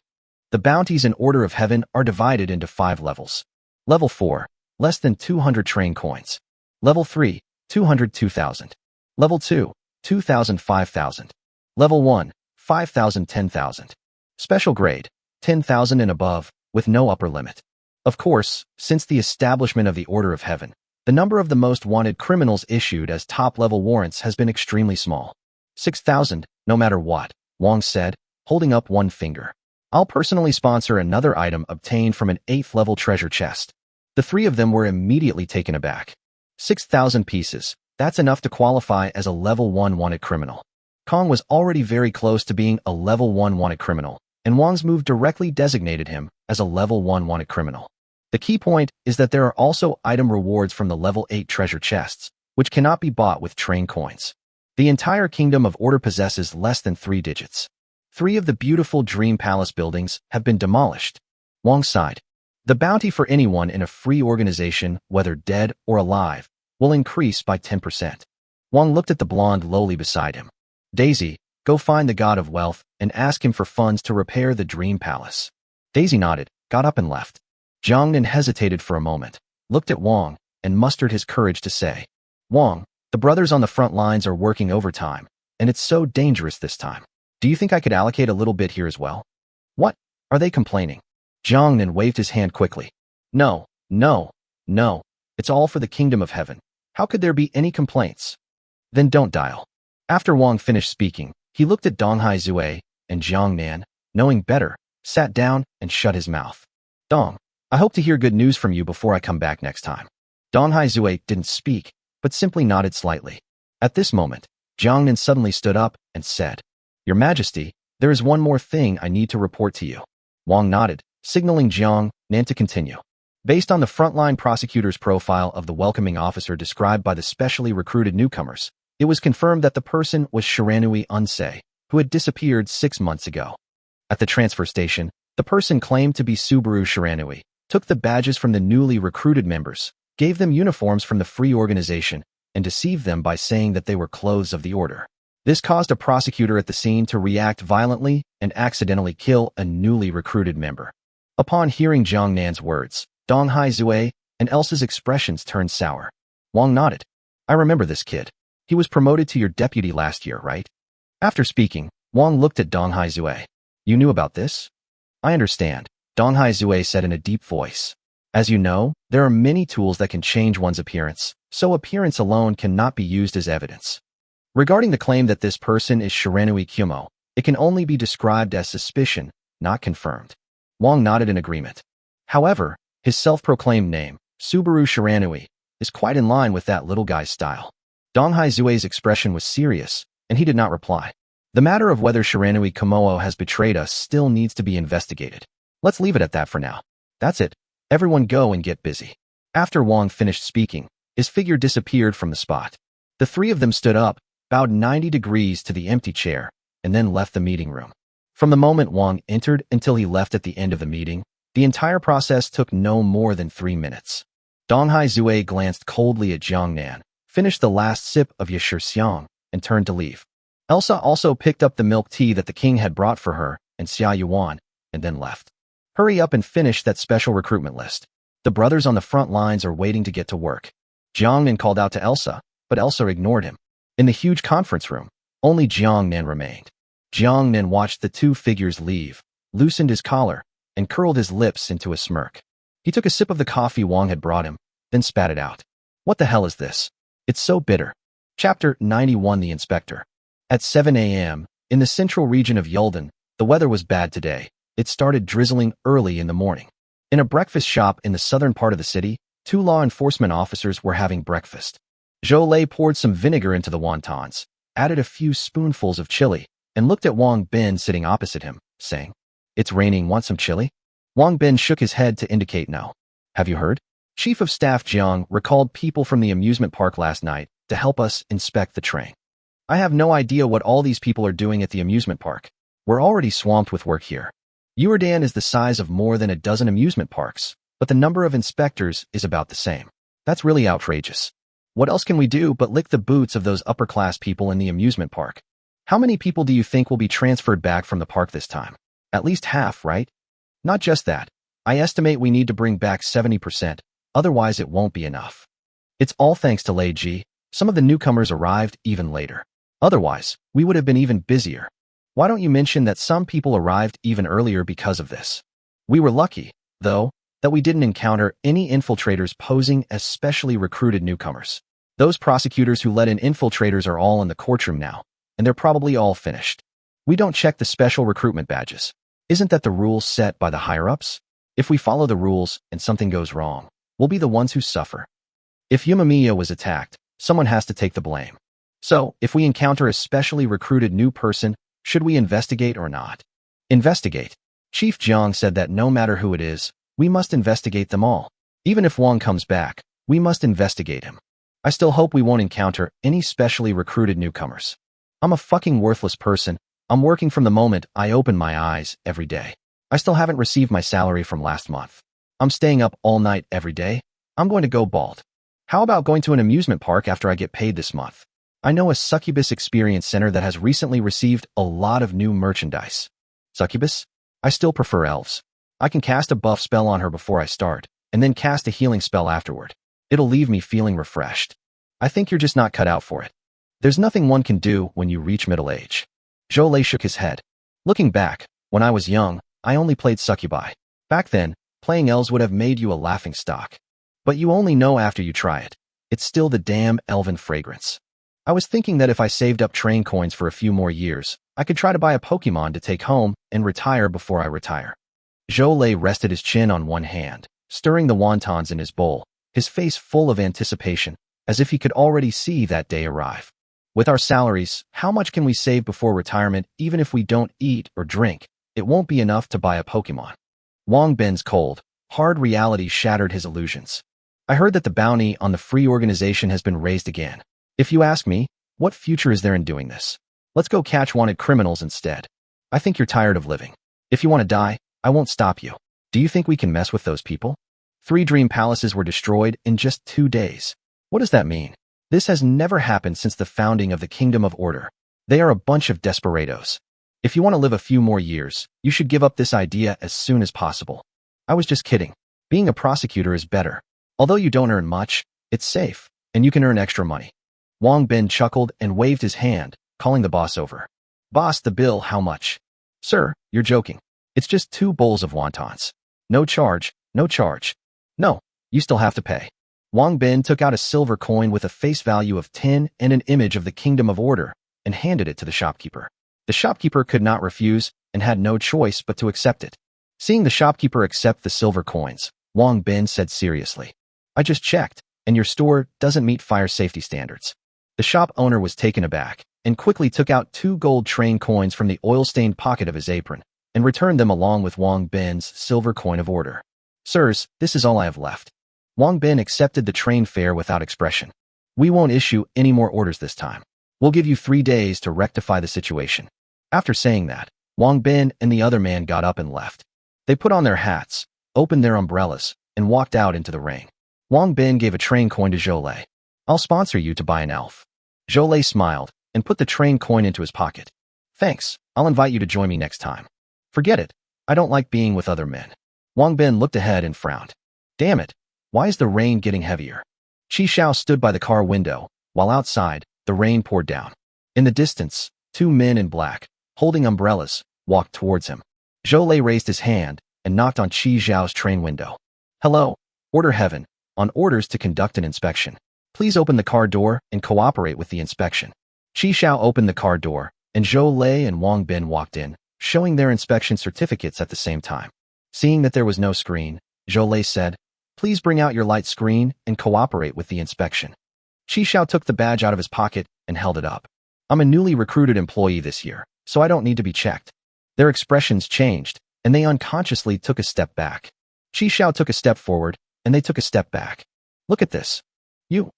The bounties in Order of Heaven are divided into 5 levels. Level 4, less than 200 train coins. Level 3, 202,000. Level 2, 2,000 5,000. Level 1, 5,000 10,000. Special grade, 10,000 and above, with no upper limit. Of course, since the establishment of the Order of Heaven, the number of the most wanted criminals issued as top-level warrants has been extremely small. 6,000, no matter what, Wang said, holding up one finger. I'll personally sponsor another item obtained from an 8th-level treasure chest. The three of them were immediately taken aback. 6,000 pieces, that's enough to qualify as a level 1 wanted criminal. Kong was already very close to being a level 1 wanted criminal, and Wang's move directly designated him as a level 1 wanted criminal. The key point is that there are also item rewards from the level 8 treasure chests, which cannot be bought with train coins. The entire Kingdom of Order possesses less than 3 digits. 3 of the beautiful Dream Palace buildings have been demolished. Wang sighed. The bounty for anyone in a free organization, whether dead or alive, will increase by 10%. Wang looked at the blonde loli beside him. Daisy, go find the God of Wealth and ask him for funds to repair the Dream Palace. Daisy nodded, got up and left. Jiang Nan hesitated for a moment, looked at Wang, and mustered his courage to say, Wang, the brothers on the front lines are working overtime, and it's so dangerous this time. Do you think I could allocate a little bit here as well? What? Are they complaining? Jiangnan waved his hand quickly. No, no, no. It's all for the kingdom of heaven. How could there be any complaints? Then don't dial. After Wang finished speaking, he looked at Donghai Zue, and Jiangnan, knowing better, sat down and shut his mouth. Dong, I hope to hear good news from you before I come back next time. Donghai Zue didn't speak, but simply nodded slightly. At this moment, Jiangnan suddenly stood up and said, Your Majesty, there is one more thing I need to report to you. Wang nodded, signaling Jiangnan to continue. Based on the frontline prosecutor's profile of the welcoming officer described by the specially recruited newcomers, it was confirmed that the person was Shiranui Unsei, who had disappeared 6 months ago. At the transfer station, the person claimed to be Subaru Shiranui, took the badges from the newly recruited members, gave them uniforms from the free organization, and deceived them by saying that they were clothes of the order. This caused a prosecutor at the scene to react violently and accidentally kill a newly recruited member. Upon hearing Jiangnan's words, Donghai Zue and Elsa's expressions turned sour. Wang nodded. I remember this kid. He was promoted to your deputy last year, right? After speaking, Wang looked at Donghai Zue. You knew about this? I understand, Donghai Zue said in a deep voice. As you know, there are many tools that can change one's appearance, so appearance alone cannot be used as evidence. Regarding the claim that this person is Shiranui Kumo, it can only be described as suspicion, not confirmed. Wang nodded in agreement. However, his self-proclaimed name, Subaru Shiranui, is quite in line with that little guy's style. Donghai Zue's expression was serious, and he did not reply. The matter of whether Shiranui Kumo has betrayed us still needs to be investigated. Let's leave it at that for now. That's it. Everyone go and get busy. After Wang finished speaking, his figure disappeared from the spot. The three of them stood up, bowed 90 degrees to the empty chair, and then left the meeting room. From the moment Wang entered until he left at the end of the meeting, the entire process took no more than 3 minutes. Donghai Zue glanced coldly at Jiangnan, finished the last sip of Yashir, and turned to leave. Elsa also picked up the milk tea that the king had brought for her and Xia Yuan, and then left. Hurry up and finish that special recruitment list. The brothers on the front lines are waiting to get to work. Jiangnan called out to Elsa, but Elsa ignored him. In the huge conference room, only Jiangnan remained. Jiangnan watched the two figures leave, loosened his collar, and curled his lips into a smirk. He took a sip of the coffee Wang had brought him, then spat it out. What the hell is this? It's so bitter. Chapter 91 The Inspector. At 7 a.m., in the central region of Yuldan, the weather was bad today. It started drizzling early in the morning. In a breakfast shop in the southern part of the city, 2 law enforcement officers were having breakfast. Zhou Lei poured some vinegar into the wontons, added a few spoonfuls of chili, and looked at Wang Bin sitting opposite him, saying, It's raining, want some chili? Wang Bin shook his head to indicate no. Have you heard? Chief of Staff Jiang recalled people from the amusement park last night to help us inspect the train. I have no idea what all these people are doing at the amusement park. We're already swamped with work here. Yurdan is the size of more than a dozen amusement parks, but the number of inspectors is about the same. That's really outrageous. What else can we do but lick the boots of those upper-class people in the amusement park? How many people do you think will be transferred back from the park this time? At least half, right? Not just that. I estimate we need to bring back 70%, otherwise it won't be enough. It's all thanks to Lei Ji. Some of the newcomers arrived even later. Otherwise, we would have been even busier. Why don't you mention that some people arrived even earlier because of this? We were lucky, though, that we didn't encounter any infiltrators posing as specially recruited newcomers. Those prosecutors who let in infiltrators are all in the courtroom now, and they're probably all finished. We don't check the special recruitment badges. Isn't that the rules set by the higher-ups? If we follow the rules and something goes wrong, we'll be the ones who suffer. If Yumamiya was attacked, someone has to take the blame. So, if we encounter a specially recruited new person, should we investigate or not? Investigate. Chief Jiang said that no matter who it is, we must investigate them all. Even if Wang comes back, we must investigate him. I still hope we won't encounter any specially recruited newcomers. I'm a fucking worthless person. I'm working from the moment I open my eyes every day. I still haven't received my salary from last month. I'm staying up all night every day. I'm going to go bald. How about going to an amusement park after I get paid this month? I know a succubus experience center that has recently received a lot of new merchandise. Succubus? I still prefer elves. I can cast a buff spell on her before I start, and then cast a healing spell afterward. It'll leave me feeling refreshed. I think you're just not cut out for it. There's nothing one can do when you reach middle age. Zhou Lei shook his head. Looking back, when I was young, I only played succubi. Back then, playing elves would have made you a laughingstock. But you only know after you try it. It's still the damn elven fragrance. I was thinking that if I saved up train coins for a few more years, I could try to buy a Pokemon to take home and retire before I retire. Zhou Lei rested his chin on one hand, stirring the wontons in his bowl, his face full of anticipation, as if he could already see that day arrive. With our salaries, how much can we save before retirement even if we don't eat or drink? It won't be enough to buy a Pokemon. Wang Bin's cold, hard reality shattered his illusions. I heard that the bounty on the free organization has been raised again. If you ask me, what future is there in doing this? Let's go catch wanted criminals instead. I think you're tired of living. If you want to die, I won't stop you. Do you think we can mess with those people? 3 dream palaces were destroyed in just 2 days. What does that mean? This has never happened since the founding of the Kingdom of Order. They are a bunch of desperados. If you want to live a few more years, you should give up this idea as soon as possible. I was just kidding. Being a prosecutor is better. Although you don't earn much, it's safe, and you can earn extra money. Wang Bin chuckled and waved his hand, calling the boss over. Boss, the bill, how much? Sir, you're joking. It's just 2 bowls of wontons. No charge, no charge. No, you still have to pay. Wang Bin took out a silver coin with a face value of 10 and an image of the Kingdom of Order and handed it to the shopkeeper. The shopkeeper could not refuse and had no choice but to accept it. Seeing the shopkeeper accept the silver coins, Wang Bin said seriously, I just checked, and your store doesn't meet fire safety standards. The shop owner was taken aback and quickly took out 2 gold train coins from the oil-stained pocket of his apron and returned them along with Wang Bin's silver coin of order. Sirs, this is all I have left. Wang Bin accepted the train fare without expression. We won't issue any more orders this time. We'll give you 3 days to rectify the situation. After saying that, Wang Bin and the other man got up and left. They put on their hats, opened their umbrellas, and walked out into the rain. Wang Bin gave a train coin to Zhou Lei. I'll sponsor you to buy an elf. Zhou Lei smiled and put the train coin into his pocket. Thanks, I'll invite you to join me next time. Forget it, I don't like being with other men. Wang Bin looked ahead and frowned. Damn it, why is the rain getting heavier? Qi Xiao stood by the car window, while outside, the rain poured down. In the distance, 2 men in black, holding umbrellas, walked towards him. Zhou Lei raised his hand and knocked on Qi Xiao's train window. Hello, Order Heaven, on orders to conduct an inspection. Please open the car door and cooperate with the inspection. Qi Xiao opened the car door, and Zhou Lei and Wang Bin walked in, showing their inspection certificates at the same time. Seeing that there was no screen, Zhou Lei said, Please bring out your light screen and cooperate with the inspection. Qi Xiao took the badge out of his pocket and held it up. I'm a newly recruited employee this year, so I don't need to be checked. Their expressions changed, and they unconsciously took a step back. Qi Xiao took a step forward, and they took a step back. Look at this. You,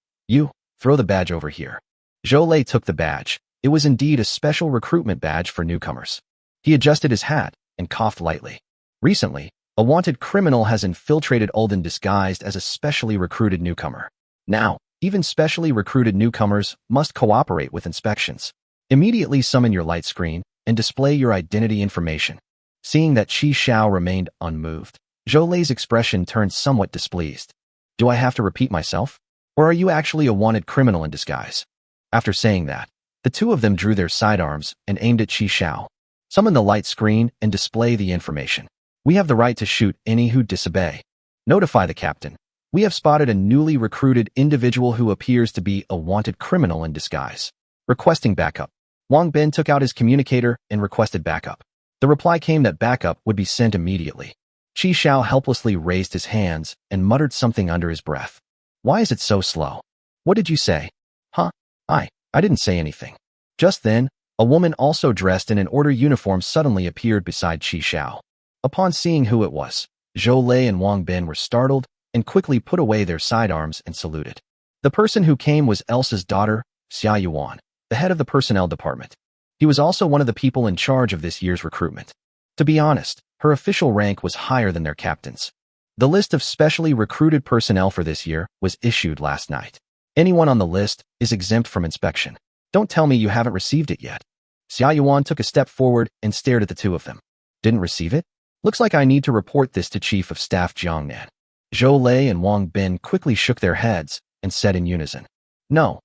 throw the badge over here. Zhou Lei took the badge. It was indeed a special recruitment badge for newcomers. He adjusted his hat and coughed lightly. Recently, a wanted criminal has infiltrated Ulden disguised as a specially recruited newcomer. Now, even specially recruited newcomers must cooperate with inspections. Immediately summon your light screen and display your identity information. Seeing that Qi Xiao remained unmoved, Zhou Lei's expression turned somewhat displeased. Do I have to repeat myself? Or are you actually a wanted criminal in disguise? After saying that, the 2 of them drew their sidearms and aimed at Qi Xiao. Summon the light screen and display the information. We have the right to shoot any who disobey. Notify the captain. We have spotted a newly recruited individual who appears to be a wanted criminal in disguise. Requesting backup. Wang Bin took out his communicator and requested backup. The reply came that backup would be sent immediately. Qi Xiao helplessly raised his hands and muttered something under his breath. Why is it so slow? What did you say? Huh? I didn't say anything. Just then, a woman also dressed in an order uniform suddenly appeared beside Qi Xiao. Upon seeing who it was, Zhou Lei and Wang Bin were startled and quickly put away their sidearms and saluted. The person who came was Elsa's daughter, Xia Yuan, the head of the personnel department. He was also one of the people in charge of this year's recruitment. To be honest, her official rank was higher than their captain's. The list of specially recruited personnel for this year was issued last night. Anyone on the list is exempt from inspection. Don't tell me you haven't received it yet. Xia Yuan took a step forward and stared at the 2 of them. Didn't receive it? Looks like I need to report this to Chief of Staff Jiangnan. Zhou Lei and Wang Bin quickly shook their heads and said in unison, No,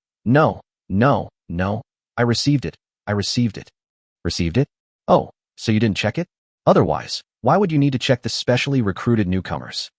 I received it. Received it? Oh, so you didn't check it? Otherwise, why would you need to check the specially recruited newcomers?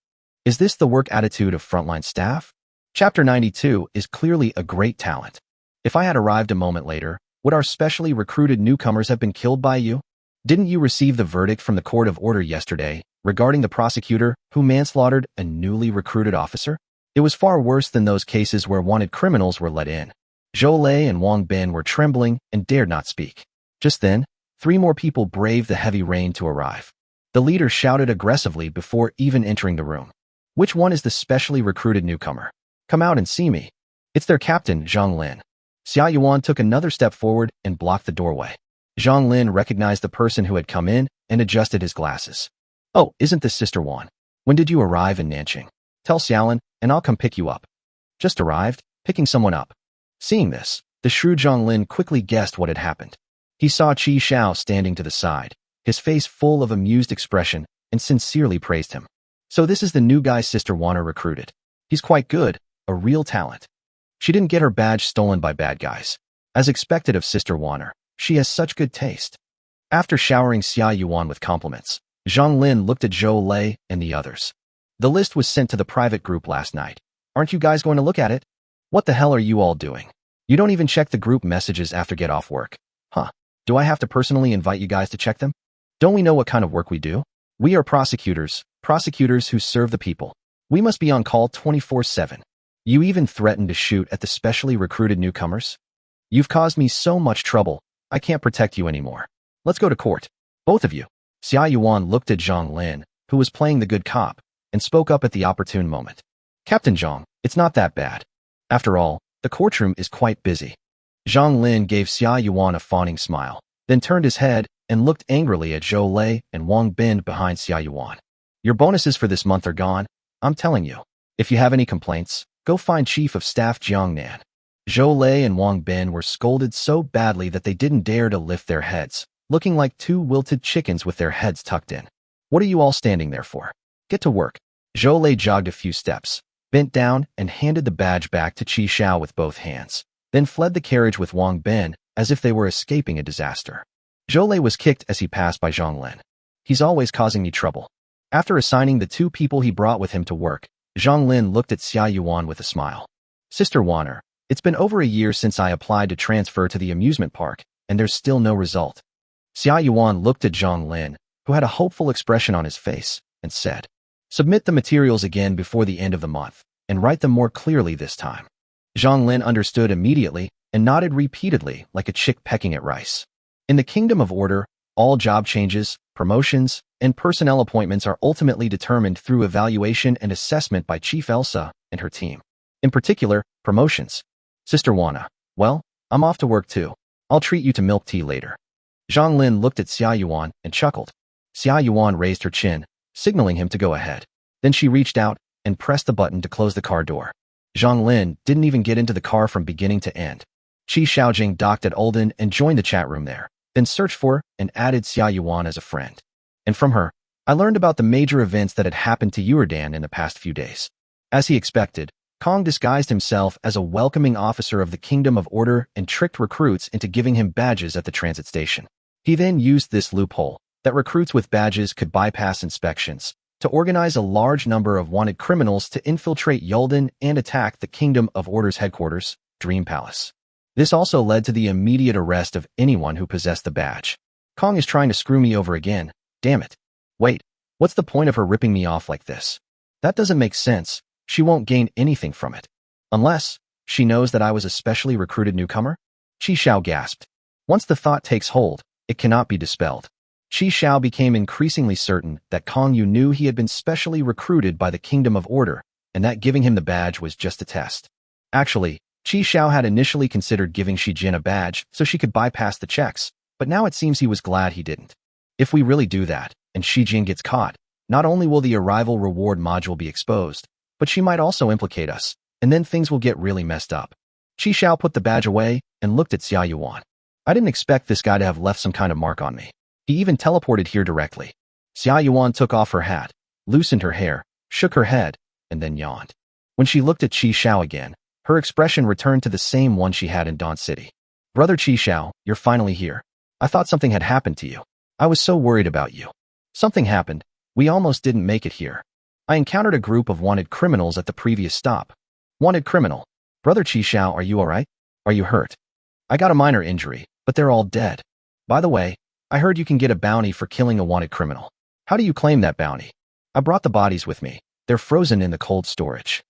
Is this the work attitude of frontline staff? Chapter 92 is clearly a great talent. If I had arrived a moment later, would our specially recruited newcomers have been killed by you? Didn't you receive the verdict from the court of order yesterday regarding the prosecutor who manslaughtered a newly recruited officer? It was far worse than those cases where wanted criminals were let in. Zhou Lei and Wang Bin were trembling and dared not speak. Just then, 3 more people braved the heavy rain to arrive. The leader shouted aggressively before even entering the room. Which one is the specially recruited newcomer? Come out and see me. It's their captain, Zhang Lin. Xia Yuan took another step forward and blocked the doorway. Zhang Lin recognized the person who had come in and adjusted his glasses. Oh, isn't this Sister Wan? When did you arrive in Nanqing? Tell Xiaolin, and I'll come pick you up. Just arrived, picking someone up. Seeing this, the shrewd Zhang Lin quickly guessed what had happened. He saw Qi Xiao standing to the side, his face full of amused expression, and sincerely praised him. So this is the new guy Sister Wan recruited. He's quite good, a real talent. She didn't get her badge stolen by bad guys. As expected of Sister Wan, she has such good taste. After showering Xia Yuan with compliments, Zhang Lin looked at Zhou Lei and the others. The list was sent to the private group last night. Aren't you guys going to look at it? What the hell are you all doing? You don't even check the group messages after get off work. Huh? Do I have to personally invite you guys to check them? Don't we know what kind of work we do? We are prosecutors who serve the people. We must be on call 24/7. You even threatened to shoot at the specially recruited newcomers? You've caused me so much trouble, I can't protect you anymore. Let's go to court. Both of you. Xia Yuan looked at Zhang Lin, who was playing the good cop, and spoke up at the opportune moment. Captain Zhang, it's not that bad. After all, the courtroom is quite busy. Zhang Lin gave Xia Yuan a fawning smile, then turned his head and looked angrily at Zhou Lei and Wang Bin behind Xia Yuan. Your bonuses for this month are gone, I'm telling you. If you have any complaints, go find Chief of Staff Jiang Nan. Zhou Lei and Wang Bin were scolded so badly that they didn't dare to lift their heads, looking like 2 wilted chickens with their heads tucked in. What are you all standing there for? Get to work. Zhou Lei jogged a few steps, bent down and handed the badge back to Qi Xiao with both hands, then fled the carriage with Wang Bin as if they were escaping a disaster. Zhou Lei was kicked as he passed by Zhang Lin. He's always causing me trouble. After assigning the 2 people he brought with him to work, Zhang Lin looked at Xia Yuan with a smile. Sister Wan, it's been over a year since I applied to transfer to the amusement park, and there's still no result. Xia Yuan looked at Zhang Lin, who had a hopeful expression on his face, and said, Submit the materials again before the end of the month, and write them more clearly this time. Zhang Lin understood immediately and nodded repeatedly like a chick pecking at rice. In the Kingdom of Order, all job changes, promotions, and personnel appointments are ultimately determined through evaluation and assessment by Chief Elsa and her team. In particular, promotions. Sister Wana, well, I'm off to work too. I'll treat you to milk tea later. Zhang Lin looked at Xia Yuan and chuckled. Xia Yuan raised her chin, signaling him to go ahead. Then she reached out and pressed the button to close the car door. Zhang Lin didn't even get into the car from beginning to end. Qi Xiaojing docked at Ulden and joined the chat room there, then searched for and added Xia Yuan as a friend. And from her, I learned about the major events that had happened to Yuridan in the past few days. As he expected, Kong disguised himself as a welcoming officer of the Kingdom of Order and tricked recruits into giving him badges at the transit station. He then used this loophole, that recruits with badges could bypass inspections, to organize a large number of wanted criminals to infiltrate Yulden and attack the Kingdom of Order's headquarters, Dream Palace. This also led to the immediate arrest of anyone who possessed the badge. Kong is trying to screw me over again, damn it. Wait, what's the point of her ripping me off like this? That doesn't make sense. She won't gain anything from it. Unless she knows that I was a specially recruited newcomer? Qi Xiao gasped. Once the thought takes hold, it cannot be dispelled. Qi Xiao became increasingly certain that Kong Yu knew he had been specially recruited by the Kingdom of Order, and that giving him the badge was just a test. Actually, Qi Xiao had initially considered giving Shi Jin a badge so she could bypass the checks, but now it seems he was glad he didn't. If we really do that, and Shi Jin gets caught, not only will the arrival reward module be exposed, but she might also implicate us, and then things will get really messed up. Qi Xiao put the badge away and looked at Xia Yuan. I didn't expect this guy to have left some kind of mark on me. He even teleported here directly. Xia Yuan took off her hat, loosened her hair, shook her head, and then yawned. When she looked at Qi Xiao again, her expression returned to the same one she had in Dawn City. Brother Qi Xiao, you're finally here. I thought something had happened to you. I was so worried about you. Something happened. We almost didn't make it here. I encountered a group of wanted criminals at the previous stop. Wanted criminal. Brother Qishao, are you alright? Are you hurt? I got a minor injury, but they're all dead. By the way, I heard you can get a bounty for killing a wanted criminal. How do you claim that bounty? I brought the bodies with me. They're frozen in the cold storage.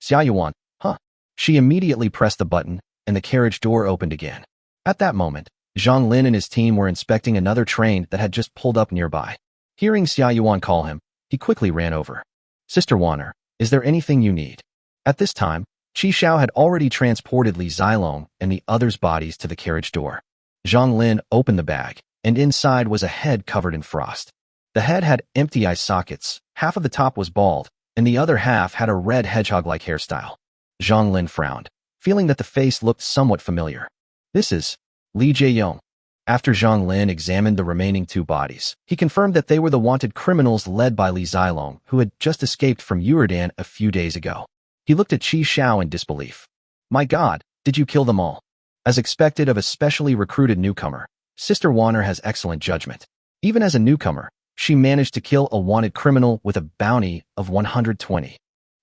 Xia Yuan, huh? She immediately pressed the button, and the carriage door opened again. At that moment, Zhang Lin and his team were inspecting another train that had just pulled up nearby. Hearing Xia Yuan call him, he quickly ran over. Sister Wanner, is there anything you need? At this time, Qi Xiao had already transported Li Zilong and the others' bodies to the carriage door. Zhang Lin opened the bag, and inside was a head covered in frost. The head had empty eye sockets, half of the top was bald, and the other half had a red hedgehog-like hairstyle. Zhang Lin frowned, feeling that the face looked somewhat familiar. This is Li Jieyong. After Zhang Lin examined the remaining two bodies, he confirmed that they were the wanted criminals led by Li Zilong, who had just escaped from Yuridan a few days ago. He looked at Qi Xiao in disbelief. My God, did you kill them all? As expected of a specially recruited newcomer, Sister Wanner has excellent judgment. Even as a newcomer, she managed to kill a wanted criminal with a bounty of 120.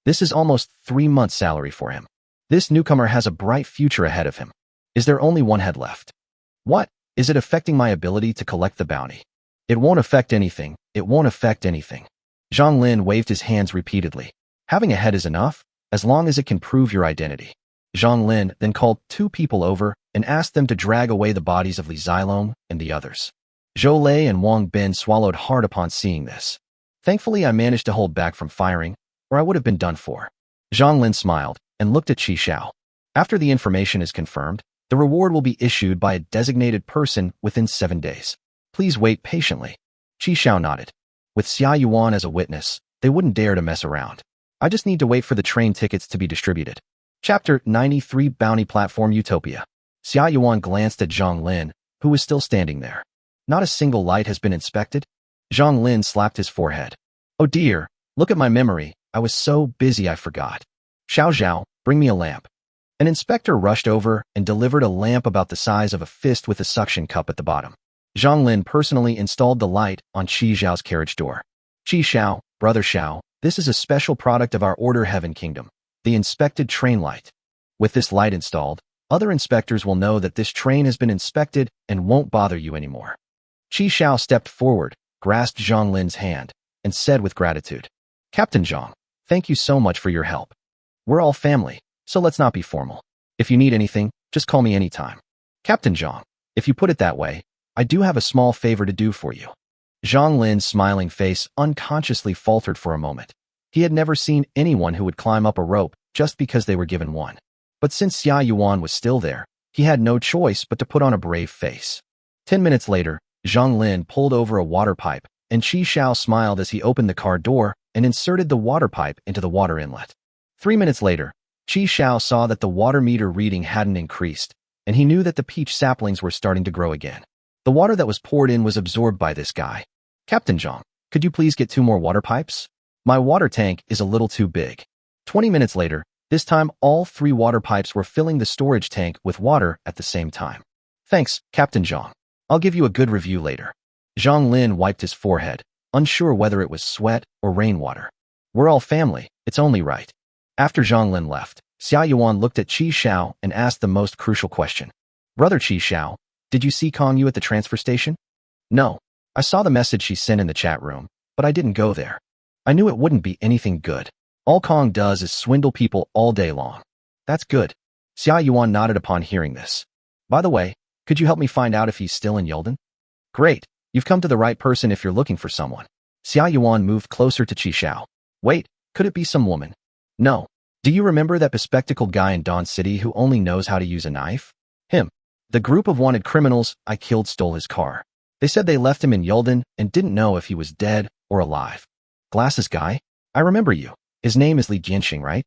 This is almost 3 months' salary for him. This newcomer has a bright future ahead of him. Is there only one head left? What? Is it affecting my ability to collect the bounty? It won't affect anything. It won't affect anything. Zhang Lin waved his hands repeatedly. Having a head is enough, as long as it can prove your identity. Zhang Lin then called 2 people over and asked them to drag away the bodies of Li Zilong and the others. Zhou Lei and Wang Bin swallowed hard upon seeing this. Thankfully, I managed to hold back from firing, or I would have been done for. Zhang Lin smiled and looked at Qi Xiao. After the information is confirmed, the reward will be issued by a designated person within 7 days. Please wait patiently. Qi Xiao nodded. With Xia Yuan as a witness, they wouldn't dare to mess around. I just need to wait for the train tickets to be distributed. Chapter 93 Bounty Platform Utopia. Xia Yuan glanced at Zhang Lin, who was still standing there. Not a single light has been inspected? Zhang Lin slapped his forehead. Oh dear, look at my memory. I was so busy I forgot. Xiao Zhao, bring me a lamp. An inspector rushed over and delivered a lamp about the size of a fist with a suction cup at the bottom. Zhang Lin personally installed the light on Qi Xiao's carriage door. Qi Xiao, Brother Xiao, this is a special product of our Order Heaven Kingdom, the inspected train light. With this light installed, other inspectors will know that this train has been inspected and won't bother you anymore. Qi Xiao stepped forward, grasped Zhang Lin's hand, and said with gratitude, Captain Zhang, thank you so much for your help. We're all family, so let's not be formal. If you need anything, just call me anytime. Captain Zhang, if you put it that way, I do have a small favor to do for you. Zhang Lin's smiling face unconsciously faltered for a moment. He had never seen anyone who would climb up a rope just because they were given one. But since Xia Yuan was still there, he had no choice but to put on a brave face. 10 minutes later, Zhang Lin pulled over a water pipe, and Qi Xiao smiled as he opened the car door and inserted the water pipe into the water inlet. 3 minutes later, Qi Xiao saw that the water meter reading hadn't increased, and he knew that the peach saplings were starting to grow again. The water that was poured in was absorbed by this guy. Captain Zhang, could you please get 2 more water pipes? My water tank is a little too big. 20 minutes later, this time all 3 water pipes were filling the storage tank with water at the same time. Thanks, Captain Zhang. I'll give you a good review later. Zhang Lin wiped his forehead, unsure whether it was sweat or rainwater. We're all family, it's only right. After Zhang Lin left, Xia Yuan looked at Qi Xiao and asked the most crucial question. Brother Qi Xiao, did you see Kong Yu at the transfer station? No. I saw the message she sent in the chat room, but I didn't go there. I knew it wouldn't be anything good. All Kong does is swindle people all day long. That's good. Xia Yuan nodded upon hearing this. By the way, could you help me find out if he's still in Yildan? Great. You've come to the right person if you're looking for someone. Xia Yuan moved closer to Qi Xiao. Wait, could it be some woman? No. Do you remember that bespectacled guy in Dawn City who only knows how to use a knife? Him. The group of wanted criminals I killed stole his car. They said they left him in Yildan and didn't know if he was dead or alive. Glasses guy? I remember you. His name is Li Jianxing, right?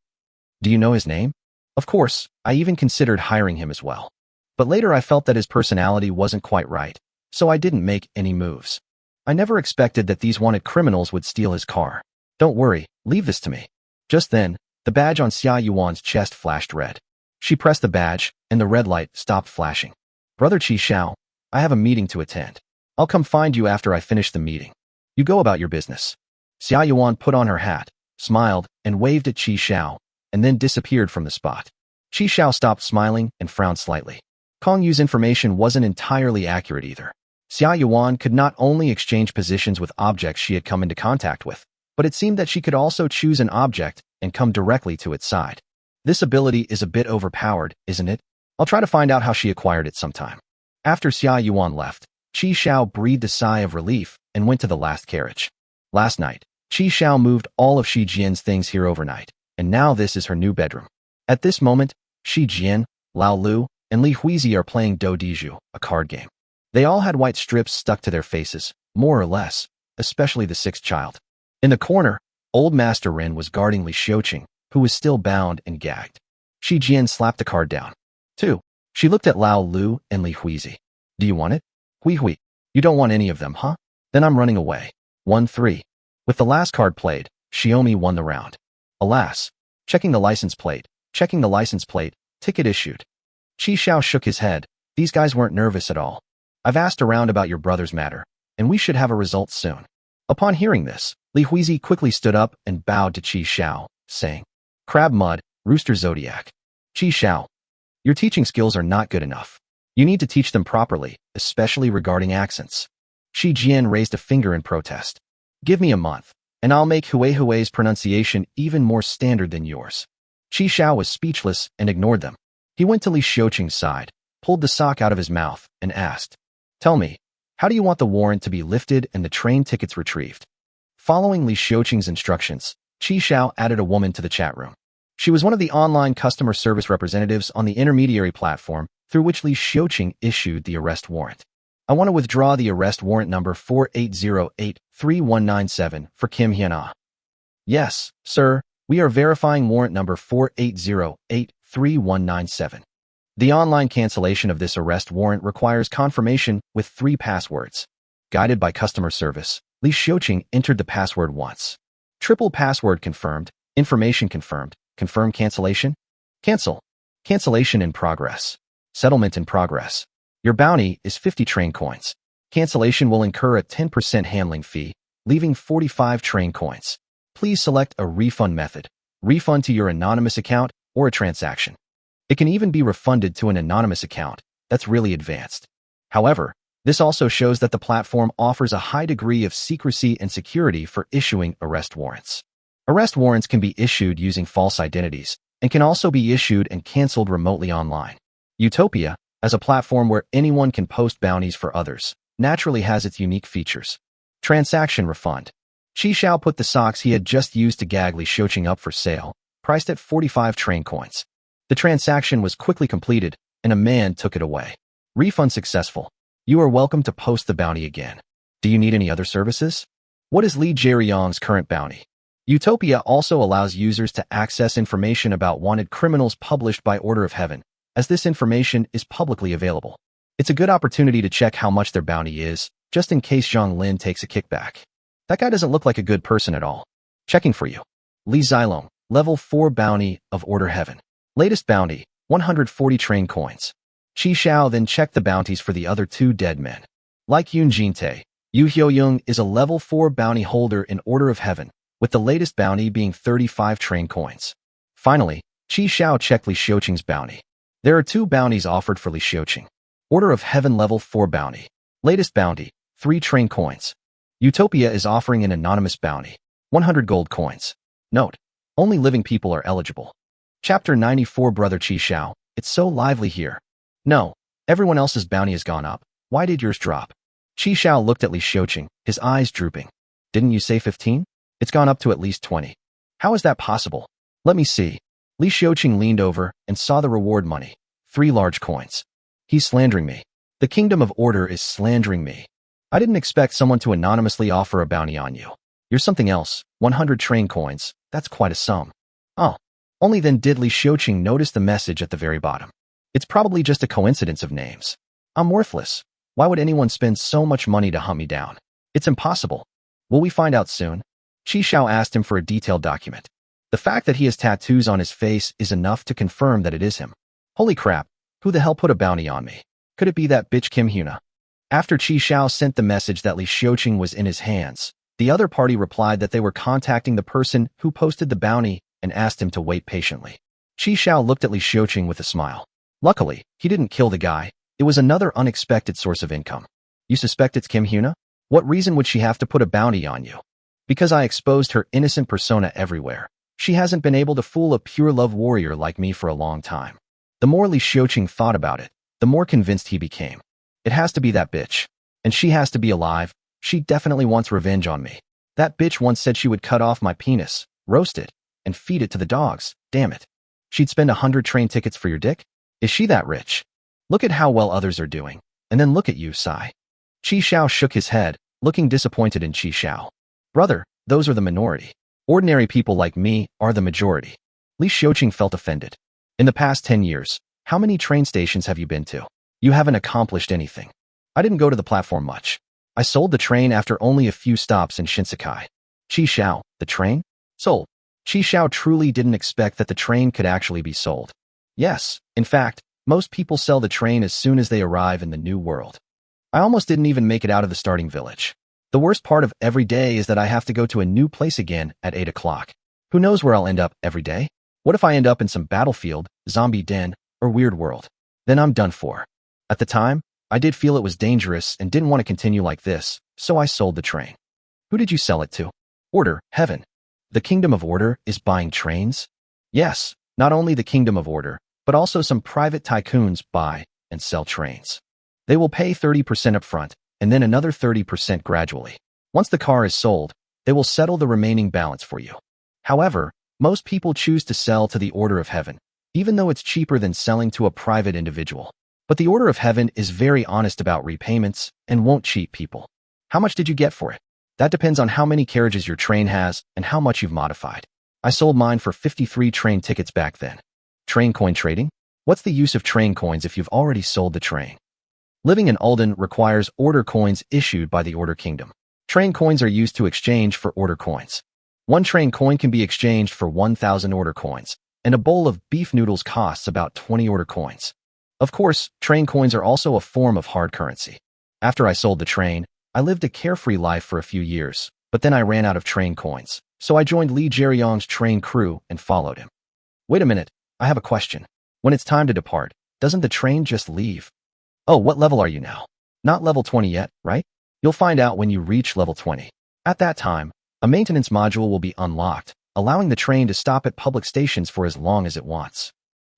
Do you know his name? Of course, I even considered hiring him as well. But later I felt that his personality wasn't quite right, so I didn't make any moves. I never expected that these wanted criminals would steal his car. Don't worry, leave this to me. Just then, the badge on Xia Yuan's chest flashed red. She pressed the badge, and the red light stopped flashing. Brother Qi Xiao, I have a meeting to attend. I'll come find you after I finish the meeting. You go about your business. Xia Yuan put on her hat, smiled, and waved at Qi Xiao, and then disappeared from the spot. Qi Xiao stopped smiling and frowned slightly. Kong Yu's information wasn't entirely accurate either. Xia Yuan could not only exchange positions with objects she had come into contact with, but it seemed that she could also choose an object and come directly to its side. This ability is a bit overpowered, isn't it? I'll try to find out how she acquired it sometime. After Xia Yuan left, Qi Xiao breathed a sigh of relief and went to the last carriage. Last night, Qi Xiao moved all of Shi Jian's things here overnight, and now this is her new bedroom. At this moment, Shi Jian, Lao Lu, and Li Huizi are playing Do Diju, a card game. They all had white strips stuck to their faces, more or less, especially the sixth child. In the corner, old Master Rin was guarding Li Xiuqing, who was still bound and gagged. Shi Jian slapped the card down. 2. She looked at Lao Lu and Li Huizi. Do you want it? Hui Hui. You don't want any of them, huh? Then I'm running away. 1-3. With the last card played, Xiaomi won the round. Alas. Checking the license plate. Checking the license plate. Ticket issued. Qi Xiao shook his head. These guys weren't nervous at all. I've asked around about your brother's matter, and we should have a result soon. Upon hearing this, Li Huizi quickly stood up and bowed to Qi Xiao, saying, Crab Mud, Rooster Zodiac. Qi Xiao, your teaching skills are not good enough. You need to teach them properly, especially regarding accents. Shi Jian raised a finger in protest. Give me a month, and I'll make Hui's pronunciation even more standard than yours. Qi Xiao was speechless and ignored them. He went to Li Xiuqing's side, pulled the sock out of his mouth, and asked, Tell me, how do you want the warrant to be lifted and the train tickets retrieved? Following Li Xiuqing's instructions, Qi Xiao added a woman to the chat room. She was one of the online customer service representatives on the intermediary platform through which Li Xiuqing issued the arrest warrant. I want to withdraw the arrest warrant number 48083197 for Kim Hyuna. Yes, sir, we are verifying warrant number 48083197. The online cancellation of this arrest warrant requires confirmation with 3 passwords. Guided by customer service, Li Xiuqing entered the password once. Triple password confirmed, information confirmed, confirm cancellation? Cancel. Cancellation in progress. Settlement in progress. Your bounty is 50 train coins. Cancellation will incur a 10% handling fee, leaving 45 train coins. Please select a refund method, refund to your anonymous account, or a transaction. It can even be refunded to an anonymous account. That's really advanced. However, this also shows that the platform offers a high degree of secrecy and security for issuing arrest warrants. Arrest warrants can be issued using false identities and can also be issued and canceled remotely online. Utopia, as a platform where anyone can post bounties for others, naturally has its unique features. Transaction refund. Qi Xiao put the socks he had just used to gag Li Xiuqing up for sale, priced at 45 train coins. The transaction was quickly completed, and a man took it away. Refund successful. You are welcome to post the bounty again. Do you need any other services? What is Li Jieyong's current bounty? Utopia also allows users to access information about wanted criminals published by order of heaven, as this information is publicly available. It's a good opportunity to check how much their bounty is, just in case Zhang Lin takes a kickback. That guy doesn't look like a good person at all. Checking for you. Li Zilong, level 4 bounty of order heaven. Latest bounty, 140 train coins. Qi Xiao then checked the bounties for the other 2 dead men. Like Yun Jinte, Yu Hyoyoung is a level 4 bounty holder in order of heaven, with the latest bounty being 35 train coins. Finally, Qi Xiao checked Li Xiuqing's bounty. There are 2 bounties offered for Li Xiuqing. Order of Heaven level 4 bounty. Latest bounty, 3 train coins. Utopia is offering an anonymous bounty, 100 gold coins. Note, only living people are eligible. Chapter 94 Brother Qi Xiao, it's so lively here. No, everyone else's bounty has gone up. Why did yours drop? Qi Xiao looked at Li Xiuqing, his eyes drooping. Didn't you say 15? It's gone up to at least 20. How is that possible? Let me see. Li Xiuqing leaned over and saw the reward money, 3 large coins. He's slandering me. The Kingdom of Order is slandering me. I didn't expect someone to anonymously offer a bounty on you. You're something else, 100 train coins, that's quite a sum. Oh, only then did Li Xiuqing notice the message at the very bottom. It's probably just a coincidence of names. I'm worthless. Why would anyone spend so much money to hunt me down? It's impossible. Will we find out soon? Qi Xiao asked him for a detailed document. The fact that he has tattoos on his face is enough to confirm that it is him. Holy crap, who the hell put a bounty on me? Could it be that bitch Kim Hyuna? After Qi Xiao sent the message that Li Xiuqing was in his hands, the other party replied that they were contacting the person who posted the bounty and asked him to wait patiently. Qi Xiao looked at Li Xiuqing with a smile. Luckily, he didn't kill the guy. It was another unexpected source of income. You suspect it's Kim Hyuna? What reason would she have to put a bounty on you? Because I exposed her innocent persona everywhere. She hasn't been able to fool a pure love warrior like me for a long time. The more Li Xiuqing thought about it, the more convinced he became. It has to be that bitch. And she has to be alive. She definitely wants revenge on me. That bitch once said she would cut off my penis, roast it, and feed it to the dogs. Damn it. She'd spend 100 train tickets for your dick? Is she that rich? Look at how well others are doing. And then look at you, Sai. Qi Xiao shook his head, looking disappointed in Qi Xiao. Brother, those are the minority. Ordinary people like me are the majority. Li Xiuqing felt offended. In the past 10 years, how many train stations have you been to? You haven't accomplished anything. I didn't go to the platform much. I sold the train after only a few stops in Shinsekai. Qi Xiao, the train? Sold. Qi Xiao truly didn't expect that the train could actually be sold. Yes, in fact, most people sell the train as soon as they arrive in the new world. I almost didn't even make it out of the starting village. The worst part of every day is that I have to go to a new place again at 8 o'clock. Who knows where I'll end up every day? What if I end up in some battlefield, zombie den, or weird world? Then I'm done for. At the time, I did feel it was dangerous and didn't want to continue like this, so I sold the train. Who did you sell it to? Order, Heaven. The Kingdom of Order is buying trains? Yes, not only the Kingdom of Order, but also some private tycoons buy and sell trains. They will pay 30% upfront, and then another 30% gradually. Once the car is sold, they will settle the remaining balance for you. However, most people choose to sell to the Order of Heaven, even though it's cheaper than selling to a private individual. But the Order of Heaven is very honest about repayments and won't cheat people. How much did you get for it? That depends on how many carriages your train has and how much you've modified. I sold mine for 53 train tickets back then. Train coin trading? What's the use of train coins if you've already sold the train? Living in Ulden requires order coins issued by the Order Kingdom. Train coins are used to exchange for order coins. One train coin can be exchanged for 1,000 order coins, and a bowl of beef noodles costs about 20 order coins. Of course, train coins are also a form of hard currency. After I sold the train, I lived a carefree life for a few years, but then I ran out of train coins, so I joined Li Jiryong's train crew and followed him. Wait a minute, I have a question. When it's time to depart, doesn't the train just leave? Oh, what level are you now? Not level 20 yet, right? You'll find out when you reach level 20. At that time, a maintenance module will be unlocked, allowing the train to stop at public stations for as long as it wants.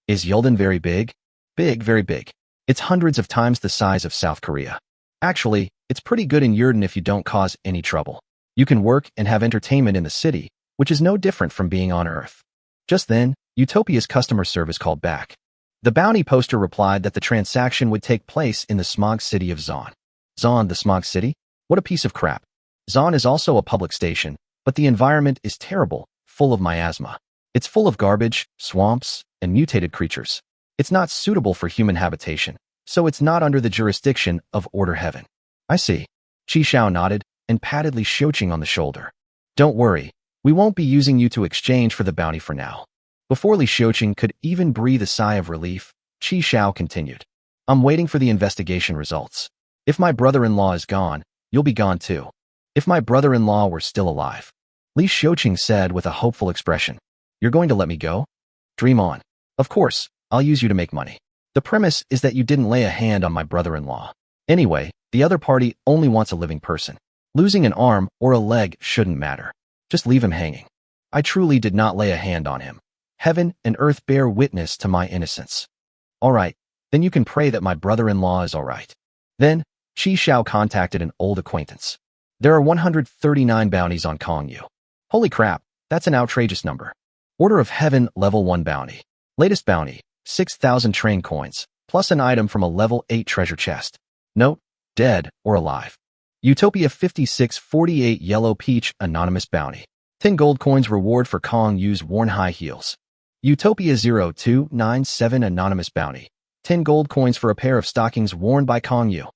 Is Yulden very big? Big, very big. It's hundreds of times the size of South Korea. Actually, it's pretty good in Yurden if you don't cause any trouble. You can work and have entertainment in the city, which is no different from being on Earth. Just then, Utopia's customer service called back. The bounty poster replied that the transaction would take place in the smog city of Zon. Zon, the smog city? What a piece of crap. Zon is also a public station, but the environment is terrible, full of miasma. It's full of garbage, swamps, and mutated creatures. It's not suitable for human habitation, so it's not under the jurisdiction of Order Heaven. I see. Qi Xiao nodded and patted Li Xiuqing on the shoulder. Don't worry, we won't be using you to exchange for the bounty for now. Before Li Xiuqing could even breathe a sigh of relief, Qi Xiao continued. I'm waiting for the investigation results. If my brother-in-law is gone, you'll be gone too. If my brother-in-law were still alive. Li Xiuqing said with a hopeful expression. You're going to let me go? Dream on. Of course, I'll use you to make money. The premise is that you didn't lay a hand on my brother-in-law. Anyway, the other party only wants a living person. Losing an arm or a leg shouldn't matter. Just leave him hanging. I truly did not lay a hand on him. Heaven and earth bear witness to my innocence. All right, then you can pray that my brother-in-law is all right. Then, Qi Xiao contacted an old acquaintance. There are 139 bounties on Kongyu. Holy crap, that's an outrageous number. Order of Heaven level 1 bounty. Latest bounty, 6,000 train coins, plus an item from a level 8 treasure chest. Note, dead or alive. Utopia 5648 Yellow Peach Anonymous Bounty. 10 gold coins reward for Kongyu's worn high heels. Utopia 0297 Anonymous Bounty. 10 gold coins for a pair of stockings worn by Kongyu.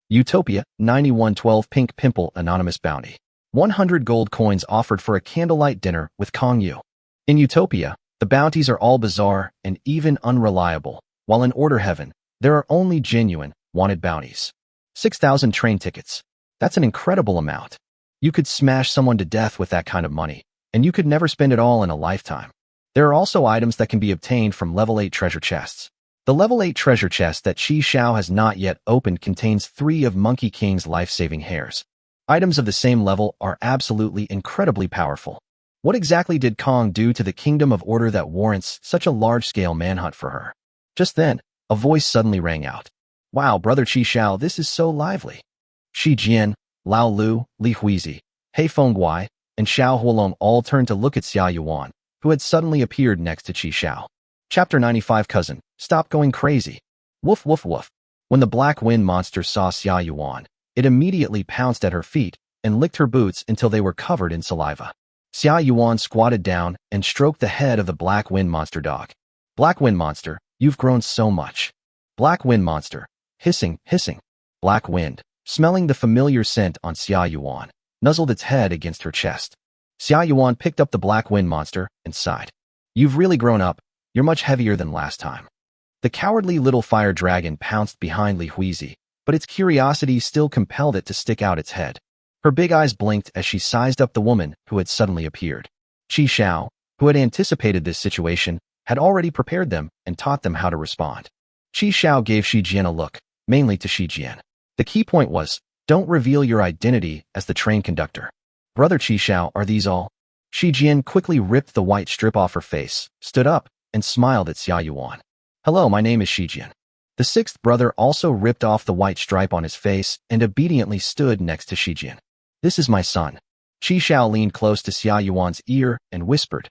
Utopia 9112 Pink Pimple Anonymous Bounty. 100 gold coins offered for a candlelight dinner with Kongyu. In Utopia, the bounties are all bizarre and even unreliable, while in Order Heaven, there are only genuine, wanted bounties. 6,000 train tickets. That's an incredible amount. You could smash someone to death with that kind of money, and you could never spend it all in a lifetime. There are also items that can be obtained from level 8 treasure chests. The level 8 treasure chest that Qi Xiao has not yet opened contains 3 of Monkey King's life-saving hairs. Items of the same level are absolutely incredibly powerful. What exactly did Kong do to the Kingdom of Order that warrants such a large-scale manhunt for her? Just then, a voice suddenly rang out. Wow, Brother Qi Xiao, this is so lively. Shi Jian, Lao Lu, Li Huizi, He Fengguai, and Xiao Huolong all turned to look at Xia Yuan, who had suddenly appeared next to Qi Xiao. Chapter 95 Cousin, stop going crazy. Woof woof woof. When the black wind monster saw Xia Yuan, it immediately pounced at her feet and licked her boots until they were covered in saliva. Xia Yuan squatted down and stroked the head of the black wind monster dog. Black wind monster, you've grown so much. Black wind monster, hissing, hissing. Black wind, smelling the familiar scent on Xia Yuan, nuzzled its head against her chest. Xia Yuan picked up the black wind monster and sighed. You've really grown up. You're much heavier than last time. The cowardly little fire dragon pounced behind Li Huizi, but its curiosity still compelled it to stick out its head. Her big eyes blinked as she sized up the woman who had suddenly appeared. Qi Xiao, who had anticipated this situation, had already prepared them and taught them how to respond. Qi Xiao gave Shi Jian a look, mainly to Shi Jian. The key point was, don't reveal your identity as the train conductor. Brother Qi Xiao, are these all? Shi Jian quickly ripped the white strip off her face, stood up, and smiled at Xia Yuan. Hello, my name is Shi Jian. The sixth brother also ripped off the white stripe on his face and obediently stood next to Shi Jian. This is my son. Qi Xiao leaned close to Xia Yuan's ear and whispered.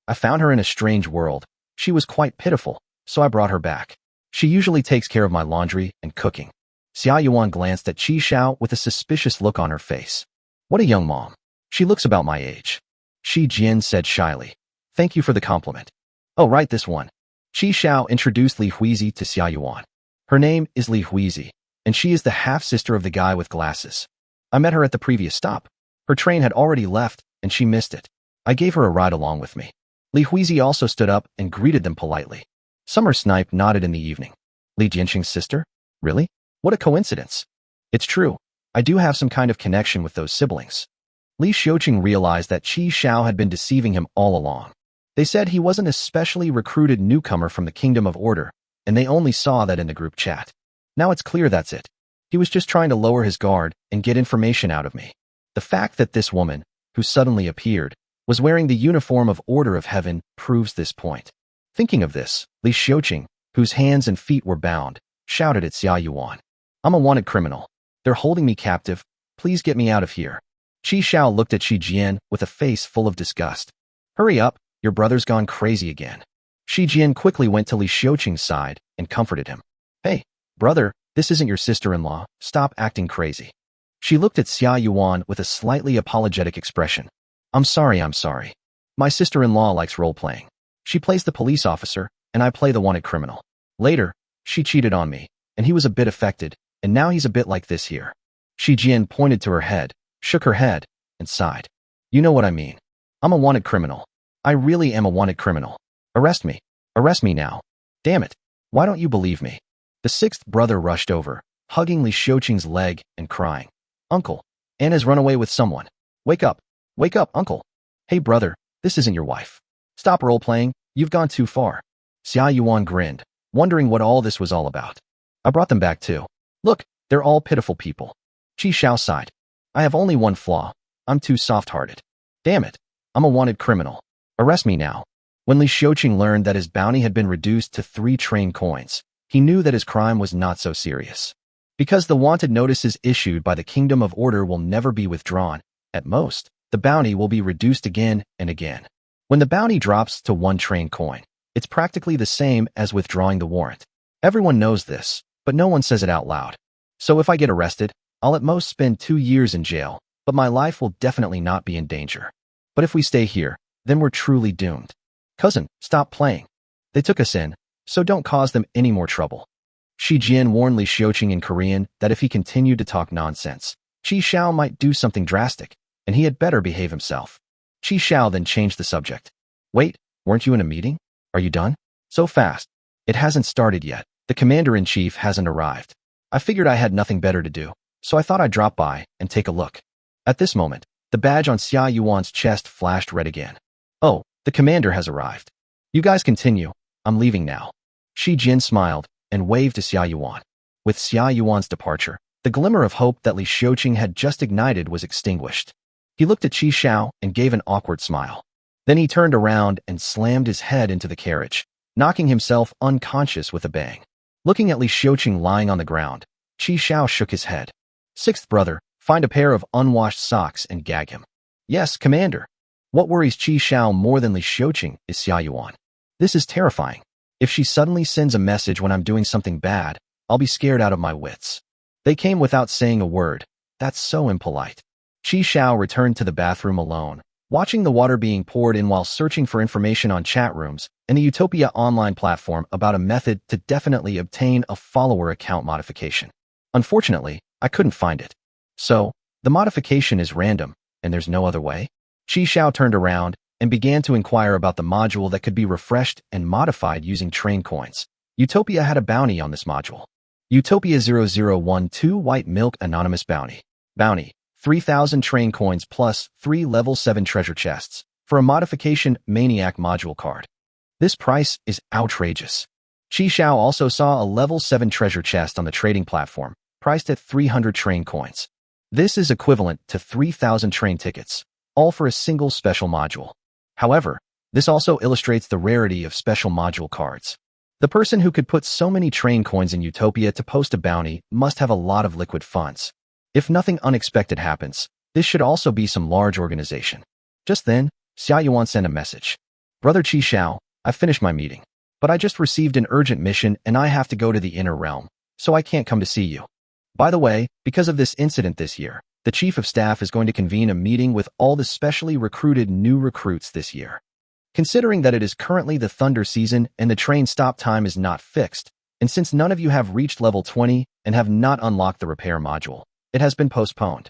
I found her in a strange world. She was quite pitiful, so I brought her back. She usually takes care of my laundry and cooking. Xia Yuan glanced at Qi Xiao with a suspicious look on her face. What a young mom. She looks about my age. Shi Jian said shyly. Thank you for the compliment. Oh, right, this one. Qi Xiao introduced Li Huizi to Xia Yuan. Her name is Li Huizi, and she is the half-sister of the guy with glasses. I met her at the previous stop. Her train had already left, and she missed it. I gave her a ride along with me. Li Huizi also stood up and greeted them politely. Summer Snipe nodded in the evening. Li Jianqing's sister? Really? What a coincidence. It's true. I do have some kind of connection with those siblings. Li Xiuqing realized that Qi Xiao had been deceiving him all along. They said he wasn't a specially recruited newcomer from the Kingdom of Order, and they only saw that in the group chat. Now it's clear that's it. He was just trying to lower his guard and get information out of me. The fact that this woman, who suddenly appeared, was wearing the uniform of Order of Heaven proves this point. Thinking of this, Li Xiuqing, whose hands and feet were bound, shouted at Xia Yuan. I'm a wanted criminal. They're holding me captive. Please get me out of here. Qi Xiao looked at Shi Jian with a face full of disgust. Hurry up, your brother's gone crazy again. Shi Jian quickly went to Li Xiuqing's side and comforted him. Hey, brother, this isn't your sister-in-law. Stop acting crazy. She looked at Xia Yuan with a slightly apologetic expression. I'm sorry. My sister-in-law likes role-playing. She plays the police officer, and I play the wanted criminal. Later, she cheated on me, and he was a bit affected, and now he's a bit like this here. Shi Jian pointed to her head, shook her head, and sighed. You know what I mean. I'm a wanted criminal. I really am a wanted criminal. Arrest me. Arrest me now. Damn it. Why don't you believe me? The sixth brother rushed over, hugging Li Xiuqing's leg and crying. Uncle, Anna's run away with someone. Wake up. Wake up, uncle. Hey brother, this isn't your wife. Stop role-playing. You've gone too far. Xia Yuan grinned, wondering what all this was all about. I brought them back too. Look, they're all pitiful people. Qi Xiao sighed. I have only one flaw. I'm too soft-hearted. Damn it. I'm a wanted criminal. Arrest me now. When Li Xiuqing learned that his bounty had been reduced to 3 train coins, he knew that his crime was not so serious. Because the wanted notices issued by the Kingdom of Order will never be withdrawn, at most, the bounty will be reduced again and again. When the bounty drops to 1 train coin, it's practically the same as withdrawing the warrant. Everyone knows this, but no one says it out loud. So if I get arrested, I'll at most spend 2 years in jail, but my life will definitely not be in danger. But if we stay here, then we're truly doomed. Cousin, stop playing. They took us in, so don't cause them any more trouble. Shi Jian warned Li Xiuqing in Korean that if he continued to talk nonsense, Qi Xiao might do something drastic, and he had better behave himself. Qi Xiao then changed the subject. Wait, weren't you in a meeting? Are you done? So fast. It hasn't started yet. The commander-in-chief hasn't arrived. I figured I had nothing better to do, so I thought I'd drop by and take a look. At this moment, the badge on Xia Yuan's chest flashed red again. Oh, the commander has arrived. You guys continue, I'm leaving now. Shi Jin smiled and waved to Xia Yuan. With Xia Yuan's departure, the glimmer of hope that Li Xiuqing had just ignited was extinguished. He looked at Qi Xiao and gave an awkward smile. Then he turned around and slammed his head into the carriage, knocking himself unconscious with a bang. Looking at Li Xiuqing lying on the ground, Qi Xiao shook his head. Sixth brother, find a pair of unwashed socks and gag him. Yes, commander. What worries Qi Xiao more than Li Xiuqing is Xia Yuan. This is terrifying. If she suddenly sends a message when I'm doing something bad, I'll be scared out of my wits. They came without saying a word. That's so impolite. Qi Xiao returned to the bathroom alone, watching the water being poured in while searching for information on chat rooms and the Utopia online platform about a method to definitely obtain a follower account modification. Unfortunately, I couldn't find it. So, the modification is random, and there's no other way? Qi Xiao turned around and began to inquire about the module that could be refreshed and modified using train coins. Utopia had a bounty on this module. Utopia 0012 White Milk Anonymous Bounty. Bounty, 3,000 train coins plus 3 level 7 treasure chests for a modification Maniac module card. This price is outrageous. Qi Xiao also saw a level 7 treasure chest on the trading platform, priced at 300 train coins. This is equivalent to 3,000 train tickets, all for a single special module. However, this also illustrates the rarity of special module cards. The person who could put so many train coins in Utopia to post a bounty must have a lot of liquid funds. If nothing unexpected happens, this should also be some large organization. Just then, Xia Yuan sent a message. Brother Qi Xiao, I've finished my meeting, but I just received an urgent mission and I have to go to the inner realm, so I can't come to see you. By the way, because of this incident this year, the Chief of Staff is going to convene a meeting with all the specially recruited new recruits this year. Considering that it is currently the thunder season and the train stop time is not fixed, and since none of you have reached level 20 and have not unlocked the repair module, it has been postponed.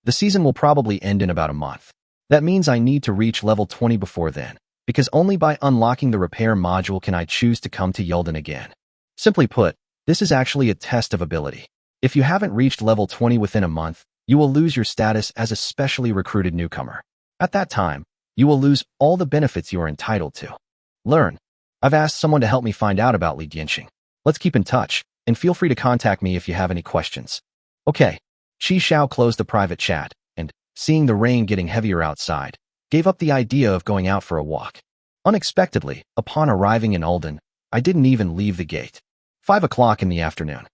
The season will probably end in about a month. That means I need to reach level 20 before then, because only by unlocking the repair module can I choose to come to Yelden again. Simply put, this is actually a test of ability. If you haven't reached level 20 within a month, you will lose your status as a specially recruited newcomer. At that time, you will lose all the benefits you are entitled to. Learn. I've asked someone to help me find out about Li Dianxing. Let's keep in touch, and feel free to contact me if you have any questions. Okay. Qi Xiao closed the private chat, and, seeing the rain getting heavier outside, gave up the idea of going out for a walk. Unexpectedly, upon arriving in Ulden, I didn't even leave the gate. 5 o'clock in the afternoon.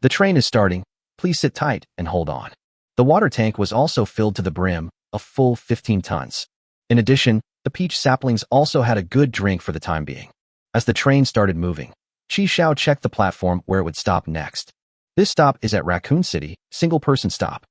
The train is starting. Please sit tight and hold on. The water tank was also filled to the brim, a full 15 tons. In addition, the peach saplings also had a good drink for the time being. As the train started moving, Qi Xiao checked the platform where it would stop next. This stop is at Raccoon City, single-person stop.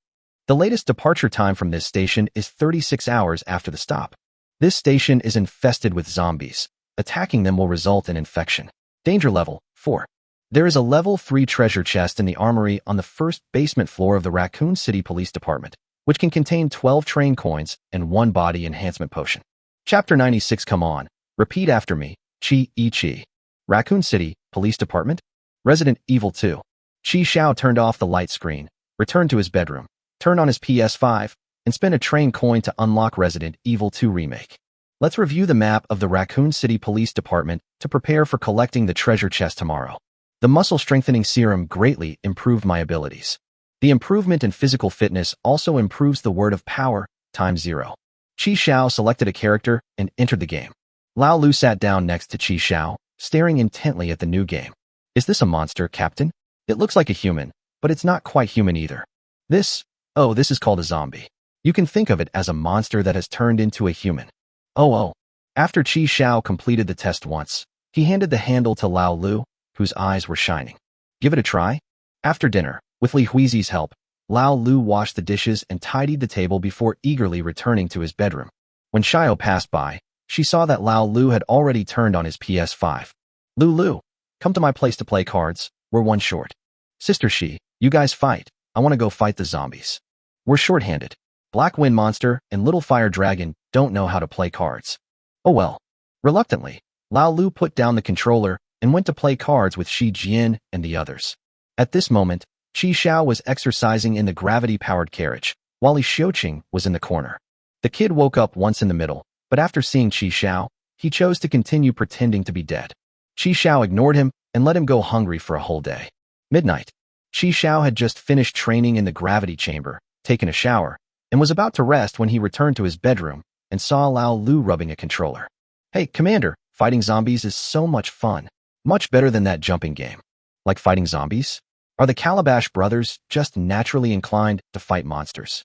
The latest departure time from this station is 36 hours after the stop. This station is infested with zombies. Attacking them will result in infection. Danger level 4. There is a level 3 treasure chest in the armory on the first basement floor of the Raccoon City Police Department, which can contain 12 train coins and 1 body enhancement potion. Chapter 96. Come on, repeat after me. Chi. Raccoon City Police Department. Resident Evil 2. Qi Xiao turned off the light screen, returned to his bedroom, turned on his PS5, and spent a train coin to unlock Resident Evil 2 Remake. Let's review the map of the Raccoon City Police Department to prepare for collecting the treasure chest tomorrow. The muscle strengthening serum greatly improved my abilities. The improvement in physical fitness also improves the word of power, times 0. Qi Xiao selected a character and entered the game. Lao Lu sat down next to Qi Xiao, staring intently at the new game. Is this a monster, Captain? It looks like a human, but it's not quite human either. This is called a zombie. You can think of it as a monster that has turned into a human. Oh. After Qi Xiao completed the test once, he handed the handle to Lao Lu, whose eyes were shining. Give it a try? After dinner, with Li Huizi's help, Lao Lu washed the dishes and tidied the table before eagerly returning to his bedroom. When Xiao passed by, she saw that Lao Lu had already turned on his PS5. Lu, come to my place to play cards. We're one short. Sister Shi, you guys fight. I want to go fight the zombies. We're short-handed. Black Wind Monster and Little Fire Dragon don't know how to play cards. Oh well. Reluctantly, Lao Lu put down the controller and went to play cards with Shi Jian and the others. At this moment, Qi Xiao was exercising in the gravity-powered carriage, while Li Xiuqing was in the corner. The kid woke up once in the middle, but after seeing Qi Xiao, he chose to continue pretending to be dead. Qi Xiao ignored him and let him go hungry for a whole day. Midnight. Qi Xiao had just finished training in the gravity chamber, taken a shower, and was about to rest when he returned to his bedroom and saw Lao Lu rubbing a controller. Hey, Commander, fighting zombies is so much fun. Much better than that jumping game. Like fighting zombies? Are the Calabash brothers just naturally inclined to fight monsters?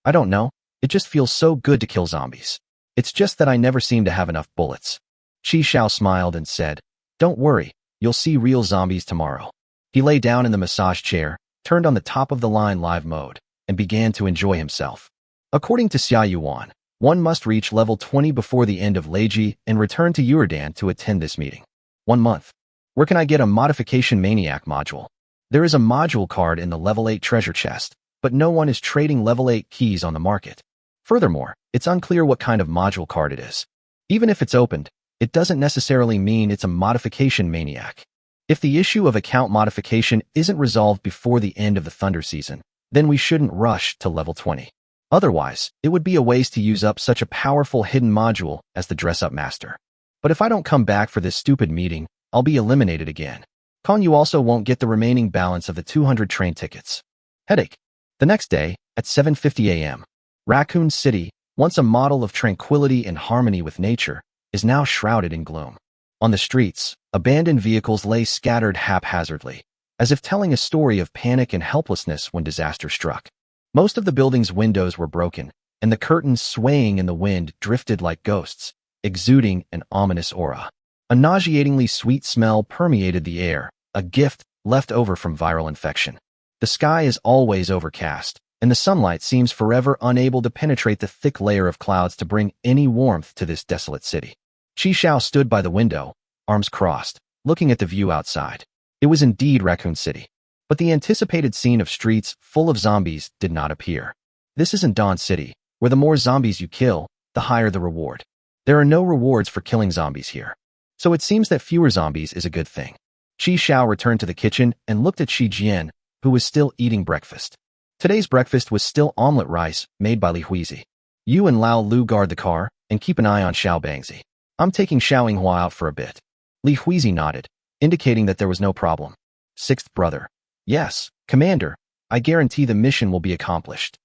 I don't know. It just feels so good to kill zombies. It's just that I never seem to have enough bullets. Qi Xiao smiled and said, Don't worry, you'll see real zombies tomorrow. He lay down in the massage chair, turned on the top-of-the-line live mode, and began to enjoy himself. According to Xia Yuan, one must reach level 20 before the end of Leiji and return to Yuridan to attend this meeting. 1 month. Where can I get a Modification Maniac module? There is a module card in the level 8 treasure chest, but no one is trading level 8 keys on the market. Furthermore, it's unclear what kind of module card it is. Even if it's opened, it doesn't necessarily mean it's a Modification Maniac. If the issue of account modification isn't resolved before the end of the Thunder season, then we shouldn't rush to level 20. Otherwise, it would be a waste to use up such a powerful hidden module as the Dress-Up Master. But if I don't come back for this stupid meeting, I'll be eliminated again. Konyu also won't get the remaining balance of the 200 train tickets. Headache. The next day, at 7:50 a.m., Raccoon City, once a model of tranquility and harmony with nature, is now shrouded in gloom. On the streets, abandoned vehicles lay scattered haphazardly, as if telling a story of panic and helplessness when disaster struck. Most of the building's windows were broken, and the curtains swaying in the wind drifted like ghosts, exuding an ominous aura. A nauseatingly sweet smell permeated the air, a gift left over from viral infection. The sky is always overcast, and the sunlight seems forever unable to penetrate the thick layer of clouds to bring any warmth to this desolate city. Qi Xiao stood by the window, arms crossed, looking at the view outside. It was indeed Raccoon City. But the anticipated scene of streets full of zombies did not appear. This isn't Dawn City, where the more zombies you kill, the higher the reward. There are no rewards for killing zombies here. So it seems that fewer zombies is a good thing. Qi Xiao returned to the kitchen and looked at Shi Jian, who was still eating breakfast. Today's breakfast was still omelet rice made by Li Huizi. You and Lao Lu guard the car and keep an eye on Xiao Bangzi. I'm taking Xiao Yinghua out for a bit. Li Huizi nodded, indicating that there was no problem. Sixth brother. Yes, Commander, I guarantee the mission will be accomplished.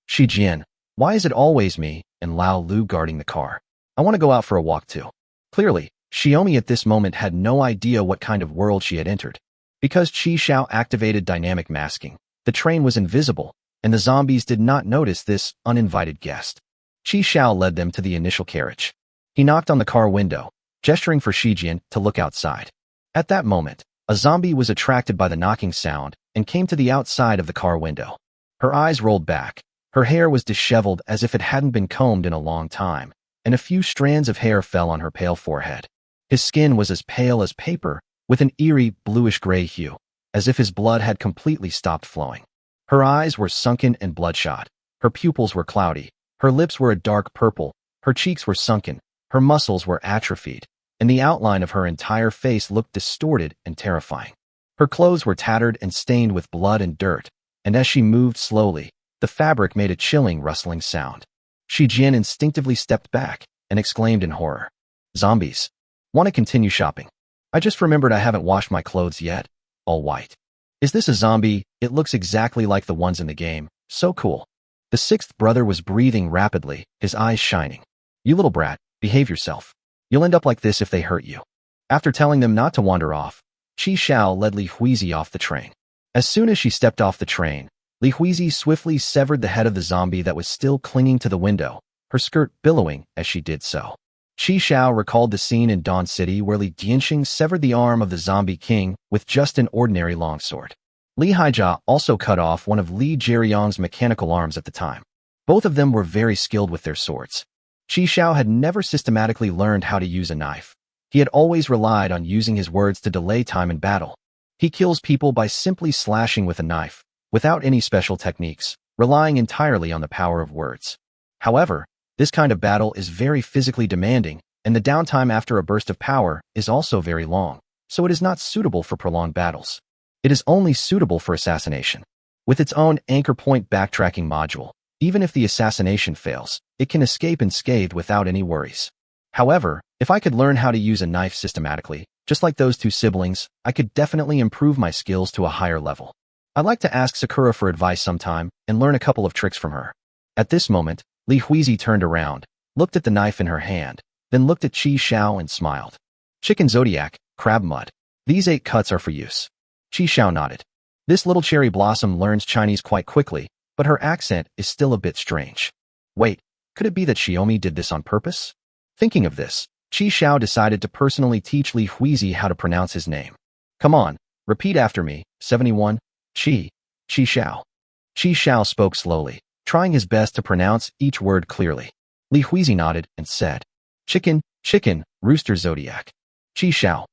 Shi Jian, why is it always me and Lao Lu guarding the car? I want to go out for a walk too. Clearly, Xiaomi at this moment had no idea what kind of world she had entered. Because Qi Xiao activated dynamic masking, the train was invisible, and the zombies did not notice this uninvited guest. Qi Xiao led them to the initial carriage. He knocked on the car window, gesturing for Shi Jian to look outside. At that moment, a zombie was attracted by the knocking sound and came to the outside of the car window. Her eyes rolled back, her hair was disheveled as if it hadn't been combed in a long time, and a few strands of hair fell on her pale forehead. His skin was as pale as paper, with an eerie bluish-gray hue, as if his blood had completely stopped flowing. Her eyes were sunken and bloodshot, her pupils were cloudy, her lips were a dark purple, her cheeks were sunken, her muscles were atrophied, and the outline of her entire face looked distorted and terrifying. Her clothes were tattered and stained with blood and dirt, and as she moved slowly, the fabric made a chilling, rustling sound. Shi Jian instinctively stepped back and exclaimed in horror. Zombies. Want to continue shopping? I just remembered I haven't washed my clothes yet. All white. Is this a zombie? It looks exactly like the ones in the game. So cool. The sixth brother was breathing rapidly, his eyes shining. You little brat, behave yourself. You'll end up like this if they hurt you. After telling them not to wander off, Qi Xiao led Li Huizi off the train. As soon as she stepped off the train, Li Huizi swiftly severed the head of the zombie that was still clinging to the window, her skirt billowing as she did so. Qi Xiao recalled the scene in Dawn City where Li Dianxing severed the arm of the zombie king with just an ordinary longsword. Li Haijia also cut off one of Li Jiryong's mechanical arms at the time. Both of them were very skilled with their swords. Qi Xiao had never systematically learned how to use a knife. He had always relied on using his words to delay time in battle. He kills people by simply slashing with a knife, without any special techniques, relying entirely on the power of words. However, this kind of battle is very physically demanding, and the downtime after a burst of power is also very long, so it is not suitable for prolonged battles. It is only suitable for assassination. With its own anchor point backtracking module, even if the assassination fails, it can escape unscathed without any worries. However, if I could learn how to use a knife systematically, just like those two siblings, I could definitely improve my skills to a higher level. I'd like to ask Sakura for advice sometime and learn a couple of tricks from her. At this moment, Li Huizi turned around, looked at the knife in her hand, then looked at Qi Xiao and smiled. Chicken Zodiac, crab mud. These 8 cuts are for use. Qi Xiao nodded. This little cherry blossom learns Chinese quite quickly, but her accent is still a bit strange. Wait, could it be that Xiaomi did this on purpose? Thinking of this, Qi Xiao decided to personally teach Li Huizi how to pronounce his name. Come on, repeat after me, 71, Qi Xiao. Qi Xiao spoke slowly, trying his best to pronounce each word clearly. Li Huizi nodded and said, chicken, rooster zodiac. Qi Xiao.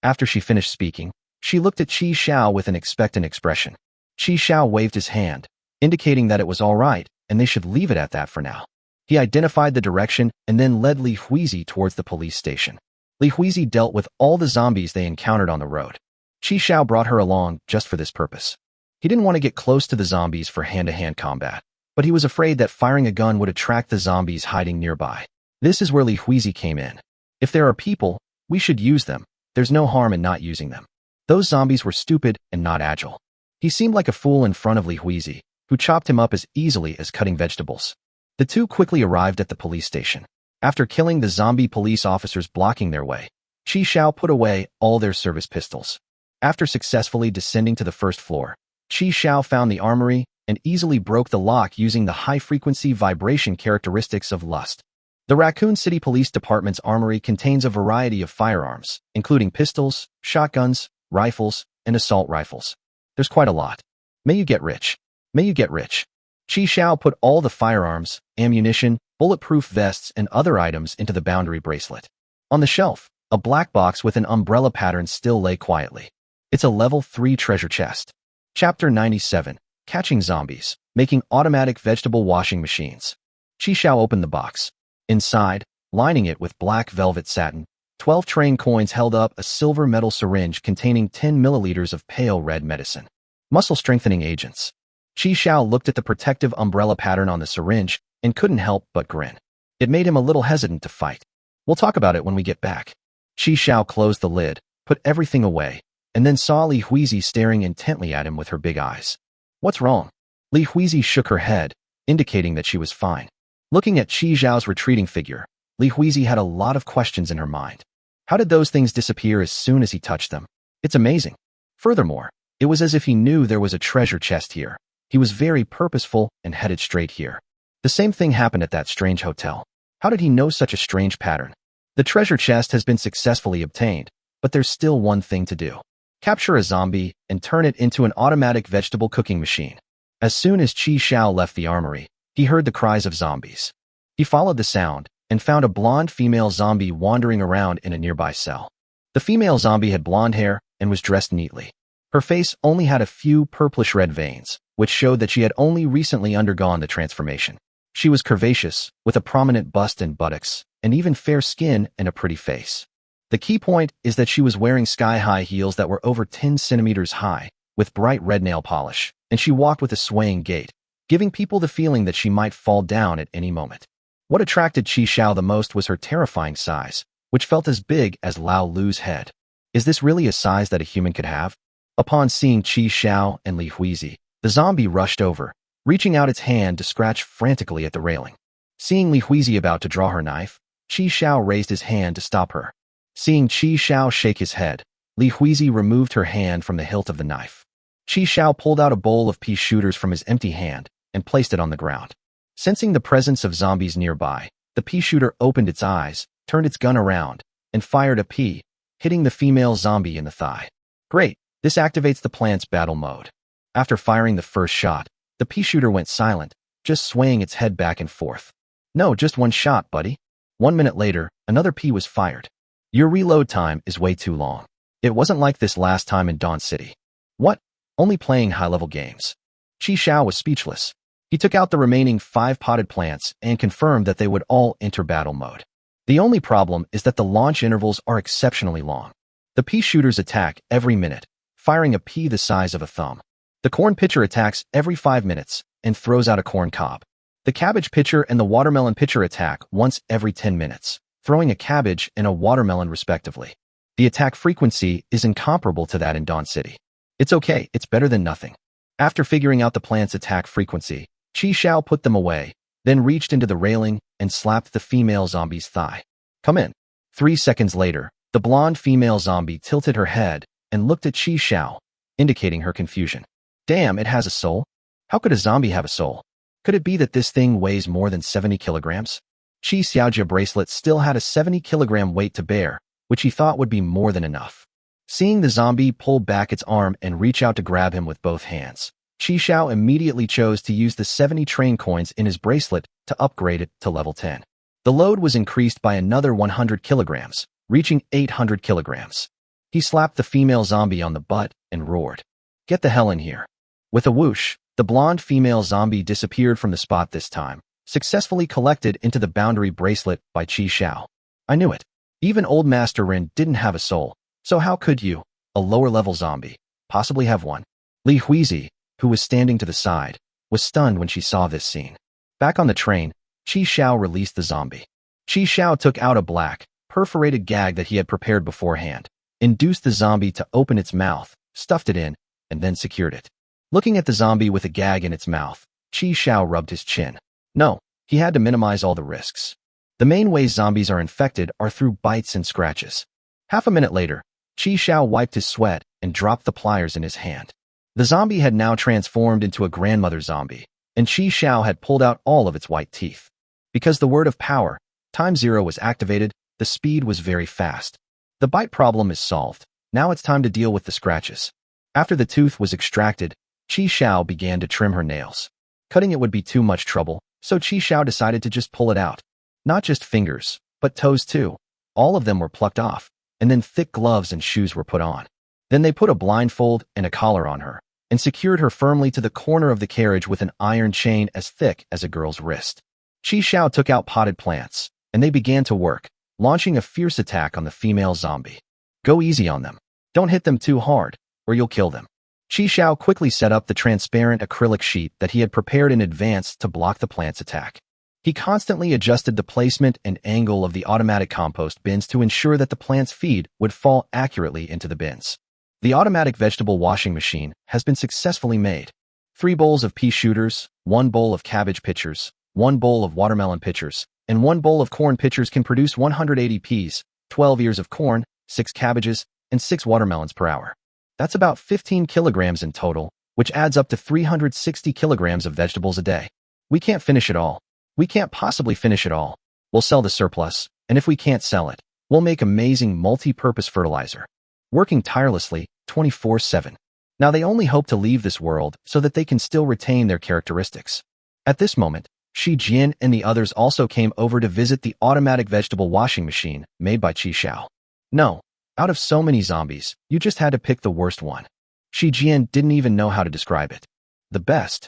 After she finished speaking, she looked at Qi Xiao with an expectant expression. Qi Xiao waved his hand, indicating that it was all right and they should leave it at that for now. He identified the direction and then led Li Huizi towards the police station. Li Huizi dealt with all the zombies they encountered on the road. Qi Xiao brought her along just for this purpose. He didn't want to get close to the zombies for hand-to-hand combat, but he was afraid that firing a gun would attract the zombies hiding nearby. This is where Li Huizi came in. If there are people, we should use them. There's no harm in not using them. Those zombies were stupid and not agile. He seemed like a fool in front of Li Huizi, who chopped him up as easily as cutting vegetables. The two quickly arrived at the police station. After killing the zombie police officers blocking their way, Qi Xiao put away all their service pistols. After successfully descending to the first floor, Qi Xiao found the armory and easily broke the lock using the high-frequency vibration characteristics of lust. The Raccoon City Police Department's armory contains a variety of firearms, including pistols, shotguns, rifles, and assault rifles. There's quite a lot. May you get rich. May you get rich. Qi Xiao put all the firearms, ammunition, bulletproof vests, and other items into the boundary bracelet. On the shelf, a black box with an umbrella pattern still lay quietly. It's a level 3 treasure chest. Chapter 97, Catching Zombies, Making Automatic Vegetable Washing Machines. Qi Xiao opened the box. Inside, lining it with black velvet satin, 12 train coins held up a silver metal syringe containing 10 milliliters of pale red medicine. Muscle strengthening agents. Qi Xiao looked at the protective umbrella pattern on the syringe and couldn't help but grin. It made him a little hesitant to fight. We'll talk about it when we get back. Qi Xiao closed the lid, put everything away, and then saw Li Huizi staring intently at him with her big eyes. What's wrong? Li Huizi shook her head, indicating that she was fine. Looking at Qi Xiao's retreating figure, Li Huizi had a lot of questions in her mind. How did those things disappear as soon as he touched them? It's amazing. Furthermore, it was as if he knew there was a treasure chest here. He was very purposeful and headed straight here. The same thing happened at that strange hotel. How did he know such a strange pattern? The treasure chest has been successfully obtained, but there's still one thing to do. Capture a zombie and turn it into an automatic vegetable cooking machine. As soon as Qi Xiao left the armory, he heard the cries of zombies. He followed the sound and found a blonde female zombie wandering around in a nearby cell. The female zombie had blonde hair and was dressed neatly. Her face only had a few purplish-red veins, which showed that she had only recently undergone the transformation. She was curvaceous, with a prominent bust and buttocks, and even fair skin and a pretty face. The key point is that she was wearing sky-high heels that were over 10 centimeters high, with bright red nail polish, and she walked with a swaying gait, giving people the feeling that she might fall down at any moment. What attracted Qi Xiao the most was her terrifying size, which felt as big as Lao Lu's head. Is this really a size that a human could have? Upon seeing Qi Xiao and Li Huizi, the zombie rushed over, reaching out its hand to scratch frantically at the railing. Seeing Li Huizi about to draw her knife, Qi Xiao raised his hand to stop her. Seeing Qi Xiao shake his head, Li Huizi removed her hand from the hilt of the knife. Qi Xiao pulled out a bowl of pea shooters from his empty hand and placed it on the ground. Sensing the presence of zombies nearby, the pea shooter opened its eyes, turned its gun around, and fired a pea, hitting the female zombie in the thigh. Great, this activates the plant's battle mode. After firing the first shot, the pea shooter went silent, just swaying its head back and forth. No, just one shot, buddy. 1 minute later, another pea was fired. Your reload time is way too long. It wasn't like this last time in Dawn City. What? Only playing high-level games. Qi Xiao was speechless. He took out the remaining 5 potted plants and confirmed that they would all enter battle mode. The only problem is that the launch intervals are exceptionally long. The pea shooters attack every minute, firing a pea the size of a thumb. The corn pitcher attacks every 5 minutes and throws out a corn cob. The cabbage pitcher and the watermelon pitcher attack once every 10 minutes, throwing a cabbage and a watermelon respectively. The attack frequency is incomparable to that in Dawn City. It's okay, it's better than nothing. After figuring out the plant's attack frequency, Chi Xiao put them away, then reached into the railing and slapped the female zombie's thigh. Come in. 3 seconds later, the blonde female zombie tilted her head and looked at Chi Xiao, indicating her confusion. Damn, it has a soul? How could a zombie have a soul? Could it be that this thing weighs more than 70 kilograms? Chi Xiaojia's bracelet still had a 70-kilogram weight to bear, which he thought would be more than enough. Seeing the zombie pull back its arm and reach out to grab him with both hands, Chi Xiao immediately chose to use the 70 train coins in his bracelet to upgrade it to level 10. The load was increased by another 100 kilograms, reaching 800 kilograms. He slapped the female zombie on the butt and roared, "Get the hell in here." With a whoosh, the blonde female zombie disappeared from the spot this time, successfully collected into the boundary bracelet by Chi Xiao. I knew it. Even old Master Rin didn't have a soul, so how could you, a lower-level zombie, possibly have one? Li Huizi, who was standing to the side, was stunned when she saw this scene. Back on the train, Chi Xiao released the zombie. Chi Xiao took out a black, perforated gag that he had prepared beforehand, induced the zombie to open its mouth, stuffed it in, and then secured it. Looking at the zombie with a gag in its mouth, Chi Xiao rubbed his chin. No, he had to minimize all the risks. The main ways zombies are infected are through bites and scratches. Half a minute later, Chi Xiao wiped his sweat and dropped the pliers in his hand. The zombie had now transformed into a grandmother zombie, and Chi Xiao had pulled out all of its white teeth. Because the word of power, time zero, was activated, the speed was very fast. The bite problem is solved. Now it's time to deal with the scratches. After the tooth was extracted, Chi Xiao began to trim her nails. Cutting it would be too much trouble, so Chi Xiao decided to just pull it out. Not just fingers, but toes too. All of them were plucked off, and then thick gloves and shoes were put on. Then they put a blindfold and a collar on her, and secured her firmly to the corner of the carriage with an iron chain as thick as a girl's wrist. Chi Xiao took out potted plants, and they began to work, launching a fierce attack on the female zombie. Go easy on them. Don't hit them too hard, or you'll kill them. Chi Xiao quickly set up the transparent acrylic sheet that he had prepared in advance to block the plant's attack. He constantly adjusted the placement and angle of the automatic compost bins to ensure that the plant's feed would fall accurately into the bins. The automatic vegetable washing machine has been successfully made. 3 bowls of pea shooters, 1 bowl of cabbage pitchers, 1 bowl of watermelon pitchers, and 1 bowl of corn pitchers can produce 180 peas, 12 ears of corn, 6 cabbages, and 6 watermelons per hour. That's about 15 kilograms in total, which adds up to 360 kilograms of vegetables a day. We can't finish it all. We can't possibly finish it all. We'll sell the surplus, and if we can't sell it, we'll make amazing multi-purpose fertilizer. Working tirelessly, 24/7. Now they only hope to leave this world so that they can still retain their characteristics. At this moment, Shi Jian and the others also came over to visit the automatic vegetable washing machine made by Chi Xiao. No, out of so many zombies, you just had to pick the worst one. Shi Jian didn't even know how to describe it. The best.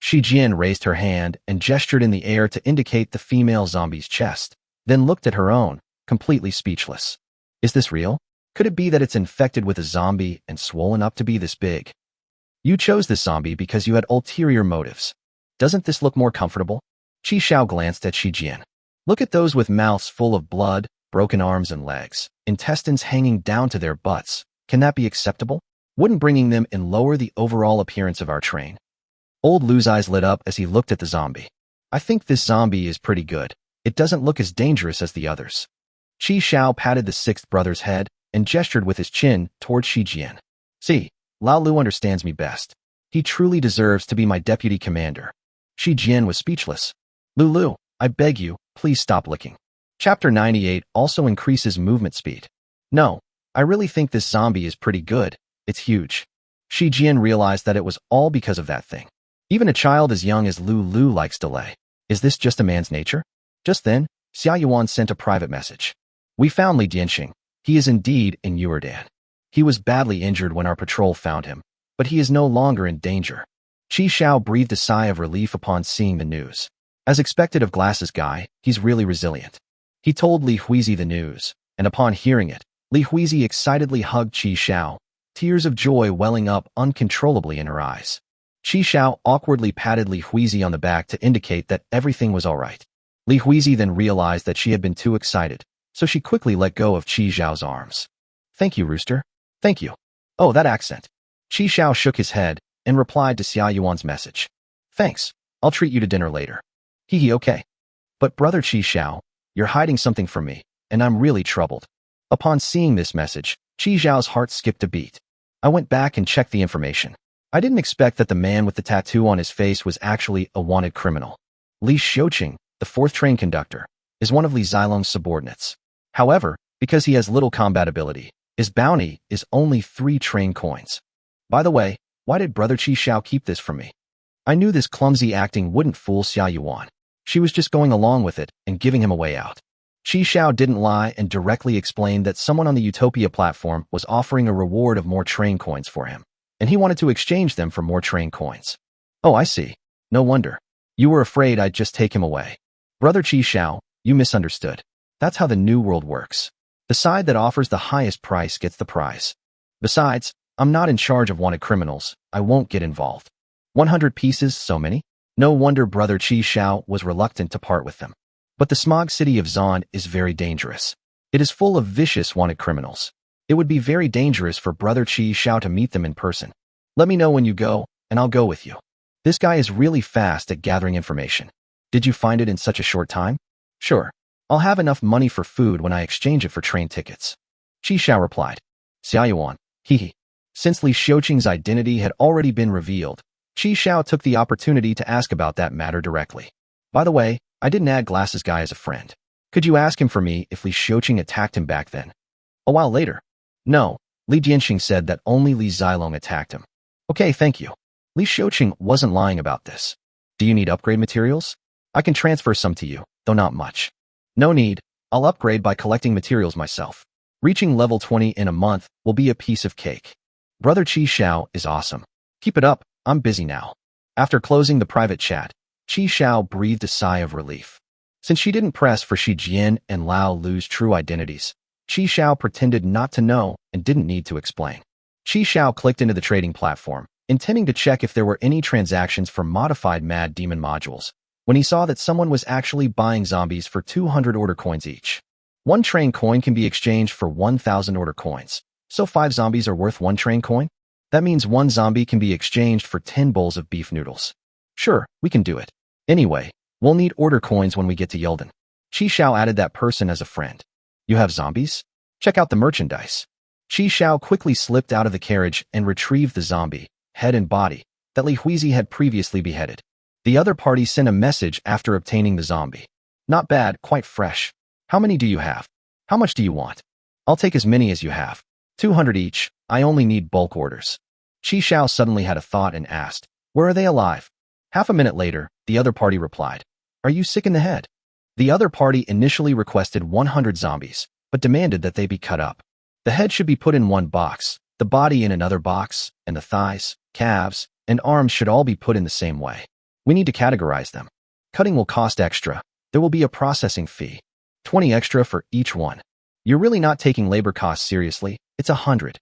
Shi Jian raised her hand and gestured in the air to indicate the female zombie's chest, then looked at her own, completely speechless. Is this real? Could it be that it's infected with a zombie and swollen up to be this big? You chose this zombie because you had ulterior motives. Doesn't this look more comfortable? Chi Xiao glanced at Shi Jian. Look at those with mouths full of blood, broken arms and legs, intestines hanging down to their butts. Can that be acceptable? Wouldn't bringing them in lower the overall appearance of our train? Old Lu's eyes lit up as he looked at the zombie. I think this zombie is pretty good. It doesn't look as dangerous as the others. Chi Xiao patted the 6th brother's head and gestured with his chin toward Shi Jian. See, Lao Lu understands me best. He truly deserves to be my deputy commander. Shi Jian was speechless. Lulu, I beg you, please stop licking. Chapter 98 also increases movement speed. No, I really think this zombie is pretty good. It's huge. Shi Jian realized that it was all because of that thing. Even a child as young as Lulu likes delay. Is this just a man's nature? Just then, Xia Yuan sent a private message. We found Li Dianxing. He is indeed in Yuerdan. He was badly injured when our patrol found him, but he is no longer in danger. Chi Xiao breathed a sigh of relief upon seeing the news. As expected of Glasses Guy, he's really resilient. He told Li Huizi the news, and upon hearing it, Li Huizi excitedly hugged Chi Xiao, tears of joy welling up uncontrollably in her eyes. Qi Xiao awkwardly patted Li Huizi on the back to indicate that everything was all right. Li Huizi then realized that she had been too excited, so she quickly let go of Qi Xiao's arms. Thank you, Rooster. Thank you. Oh, that accent. Qi Xiao shook his head and replied to Xia Yuan's message. Thanks. I'll treat you to dinner later. Hee okay. But brother Qi Xiao, you're hiding something from me, and I'm really troubled. Upon seeing this message, Qi Xiao's heart skipped a beat. I went back and checked the information. I didn't expect that the man with the tattoo on his face was actually a wanted criminal. Li Xiuqing, the fourth train conductor, is one of Li Zilong's subordinates. However, because he has little combat ability, his bounty is only 3 train coins. By the way, why did brother Qi Xiao keep this from me? I knew this clumsy acting wouldn't fool Xia Yuan. She was just going along with it and giving him a way out. Qi Xiao didn't lie and directly explained that someone on the Utopia platform was offering a reward of more train coins for him, and he wanted to exchange them for more train coins. Oh, I see. No wonder. You were afraid I'd just take him away. Brother Qi Xiao, you misunderstood. That's how the new world works. The side that offers the highest price gets the prize. Besides, I'm not in charge of wanted criminals. I won't get involved. 100 pieces, so many? No wonder brother Qi Xiao was reluctant to part with them. But the smog city of Zon is very dangerous. It is full of vicious wanted criminals. It would be very dangerous for brother Qi Xiao to meet them in person. Let me know when you go, and I'll go with you. This guy is really fast at gathering information. Did you find it in such a short time? Sure. I'll have enough money for food when I exchange it for train tickets. Qi Xiao replied. Xia Yuan, hee. Since Li Xiuqing's identity had already been revealed, Qi Xiao took the opportunity to ask about that matter directly. By the way, I didn't add Glasses Guy as a friend. Could you ask him for me if Li Xiuqing attacked him back then? A while later. No, Li Dianxing said that only Li Zilong attacked him. Okay, thank you. Li Xiuqing wasn't lying about this. Do you need upgrade materials? I can transfer some to you, though not much. No need, I'll upgrade by collecting materials myself. Reaching level 20 in a month will be a piece of cake. Brother Qi Xiao is awesome. Keep it up, I'm busy now. After closing the private chat, Qi Xiao breathed a sigh of relief. Since she didn't press for Shi Jian and Lao Lu's true identities, Qi Xiao pretended not to know and didn't need to explain. Qi Xiao clicked into the trading platform, intending to check if there were any transactions for modified Mad Demon modules, when he saw that someone was actually buying zombies for 200 order coins each. 1 train coin can be exchanged for 1,000 order coins, so 5 zombies are worth 1 train coin? That means 1 zombie can be exchanged for 10 bowls of beef noodles. Sure, we can do it. Anyway, we'll need order coins when we get to Yildan. Qi Xiao added that person as a friend. You have zombies? Check out the merchandise. Qi Xiao quickly slipped out of the carriage and retrieved the zombie, head and body, that Li Huizi had previously beheaded. The other party sent a message after obtaining the zombie. Not bad, quite fresh. How many do you have? How much do you want? I'll take as many as you have. 200 each, I only need bulk orders. Qi Xiao suddenly had a thought and asked, where are they alive? Half a minute later, the other party replied, are you sick in the head? The other party initially requested 100 zombies, but demanded that they be cut up. The head should be put in one box, the body in another box, and the thighs, calves, and arms should all be put in the same way. We need to categorize them. Cutting will cost extra. There will be a processing fee. 20 extra for each one. You're really not taking labor costs seriously. It's 100.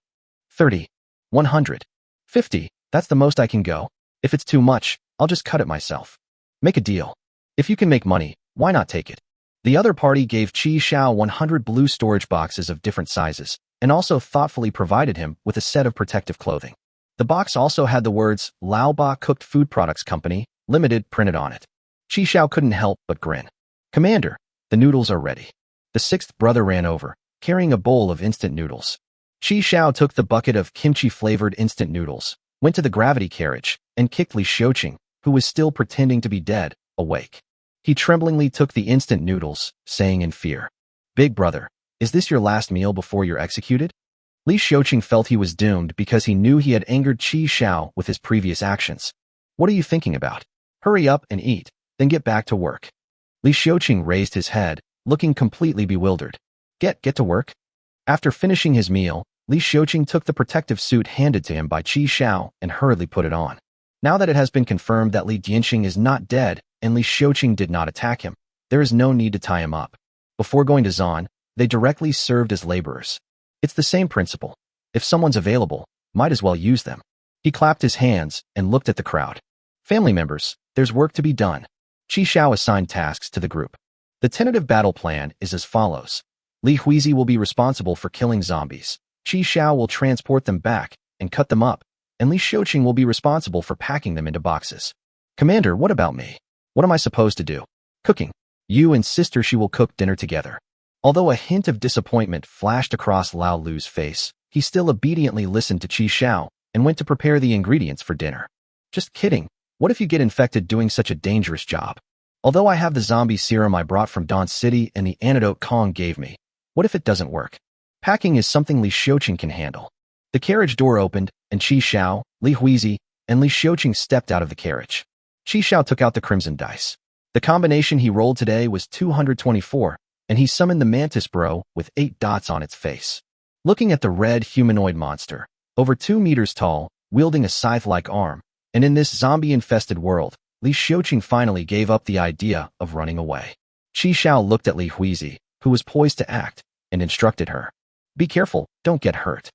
30. 100. 50. That's the most I can go. If it's too much, I'll just cut it myself. Make a deal. If you can make money, why not take it? The other party gave Qi Xiao 100 blue storage boxes of different sizes, and also thoughtfully provided him with a set of protective clothing. The box also had the words Lao Ba Cooked Food Products Company, Limited printed on it. Qi Xiao couldn't help but grin. Commander, the noodles are ready. The 6th brother ran over, carrying a bowl of instant noodles. Qi Xiao took the bucket of kimchi-flavored instant noodles, went to the gravity carriage, and kicked Li Xiuqing, who was still pretending to be dead, awake. He tremblingly took the instant noodles, saying in fear, Big brother, is this your last meal before you're executed? Li Xiuqing felt he was doomed because he knew he had angered Qi Xiao with his previous actions. What are you thinking about? Hurry up and eat, then get back to work. Li Xiuqing raised his head, looking completely bewildered. Get to work? After finishing his meal, Li Xiuqing took the protective suit handed to him by Qi Xiao and hurriedly put it on. Now that it has been confirmed that Li Dianxing is not dead and Li Xiuqing did not attack him, there is no need to tie him up. Before going to Zon, they directly served as laborers. It's the same principle. If someone's available, Might as well use them. He clapped his hands and looked at the crowd. Family members, there's work to be done. Qi Xiao assigned tasks to the group. The tentative battle plan is as follows. Li Huizi will be responsible for killing zombies. Qi Xiao will transport them back and cut them up, and Li Xiuqing will be responsible for packing them into boxes. Commander, what about me? What am I supposed to do? Cooking. You and Sister Shi will cook dinner together. Although a hint of disappointment flashed across Lao Lu's face, he still obediently listened to Qi Xiao and went to prepare the ingredients for dinner. Just kidding. What if you get infected doing such a dangerous job? Although I have the zombie serum I brought from Dawn City and the antidote Kong gave me, what if it doesn't work? Packing is something Li Xiuqing can handle. The carriage door opened, and Qi Xiao, Li Huizi, and Li Xiuqing stepped out of the carriage. Qi Xiao took out the crimson dice. The combination he rolled today was 224, and he summoned the mantis bro with 8 dots on its face. Looking at the red humanoid monster, over 2 meters tall, wielding a scythe-like arm, and in this zombie-infested world, Li Xiuqing finally gave up the idea of running away. Qi Xiao looked at Li Huizi, who was poised to act, and instructed her. Be careful, don't get hurt.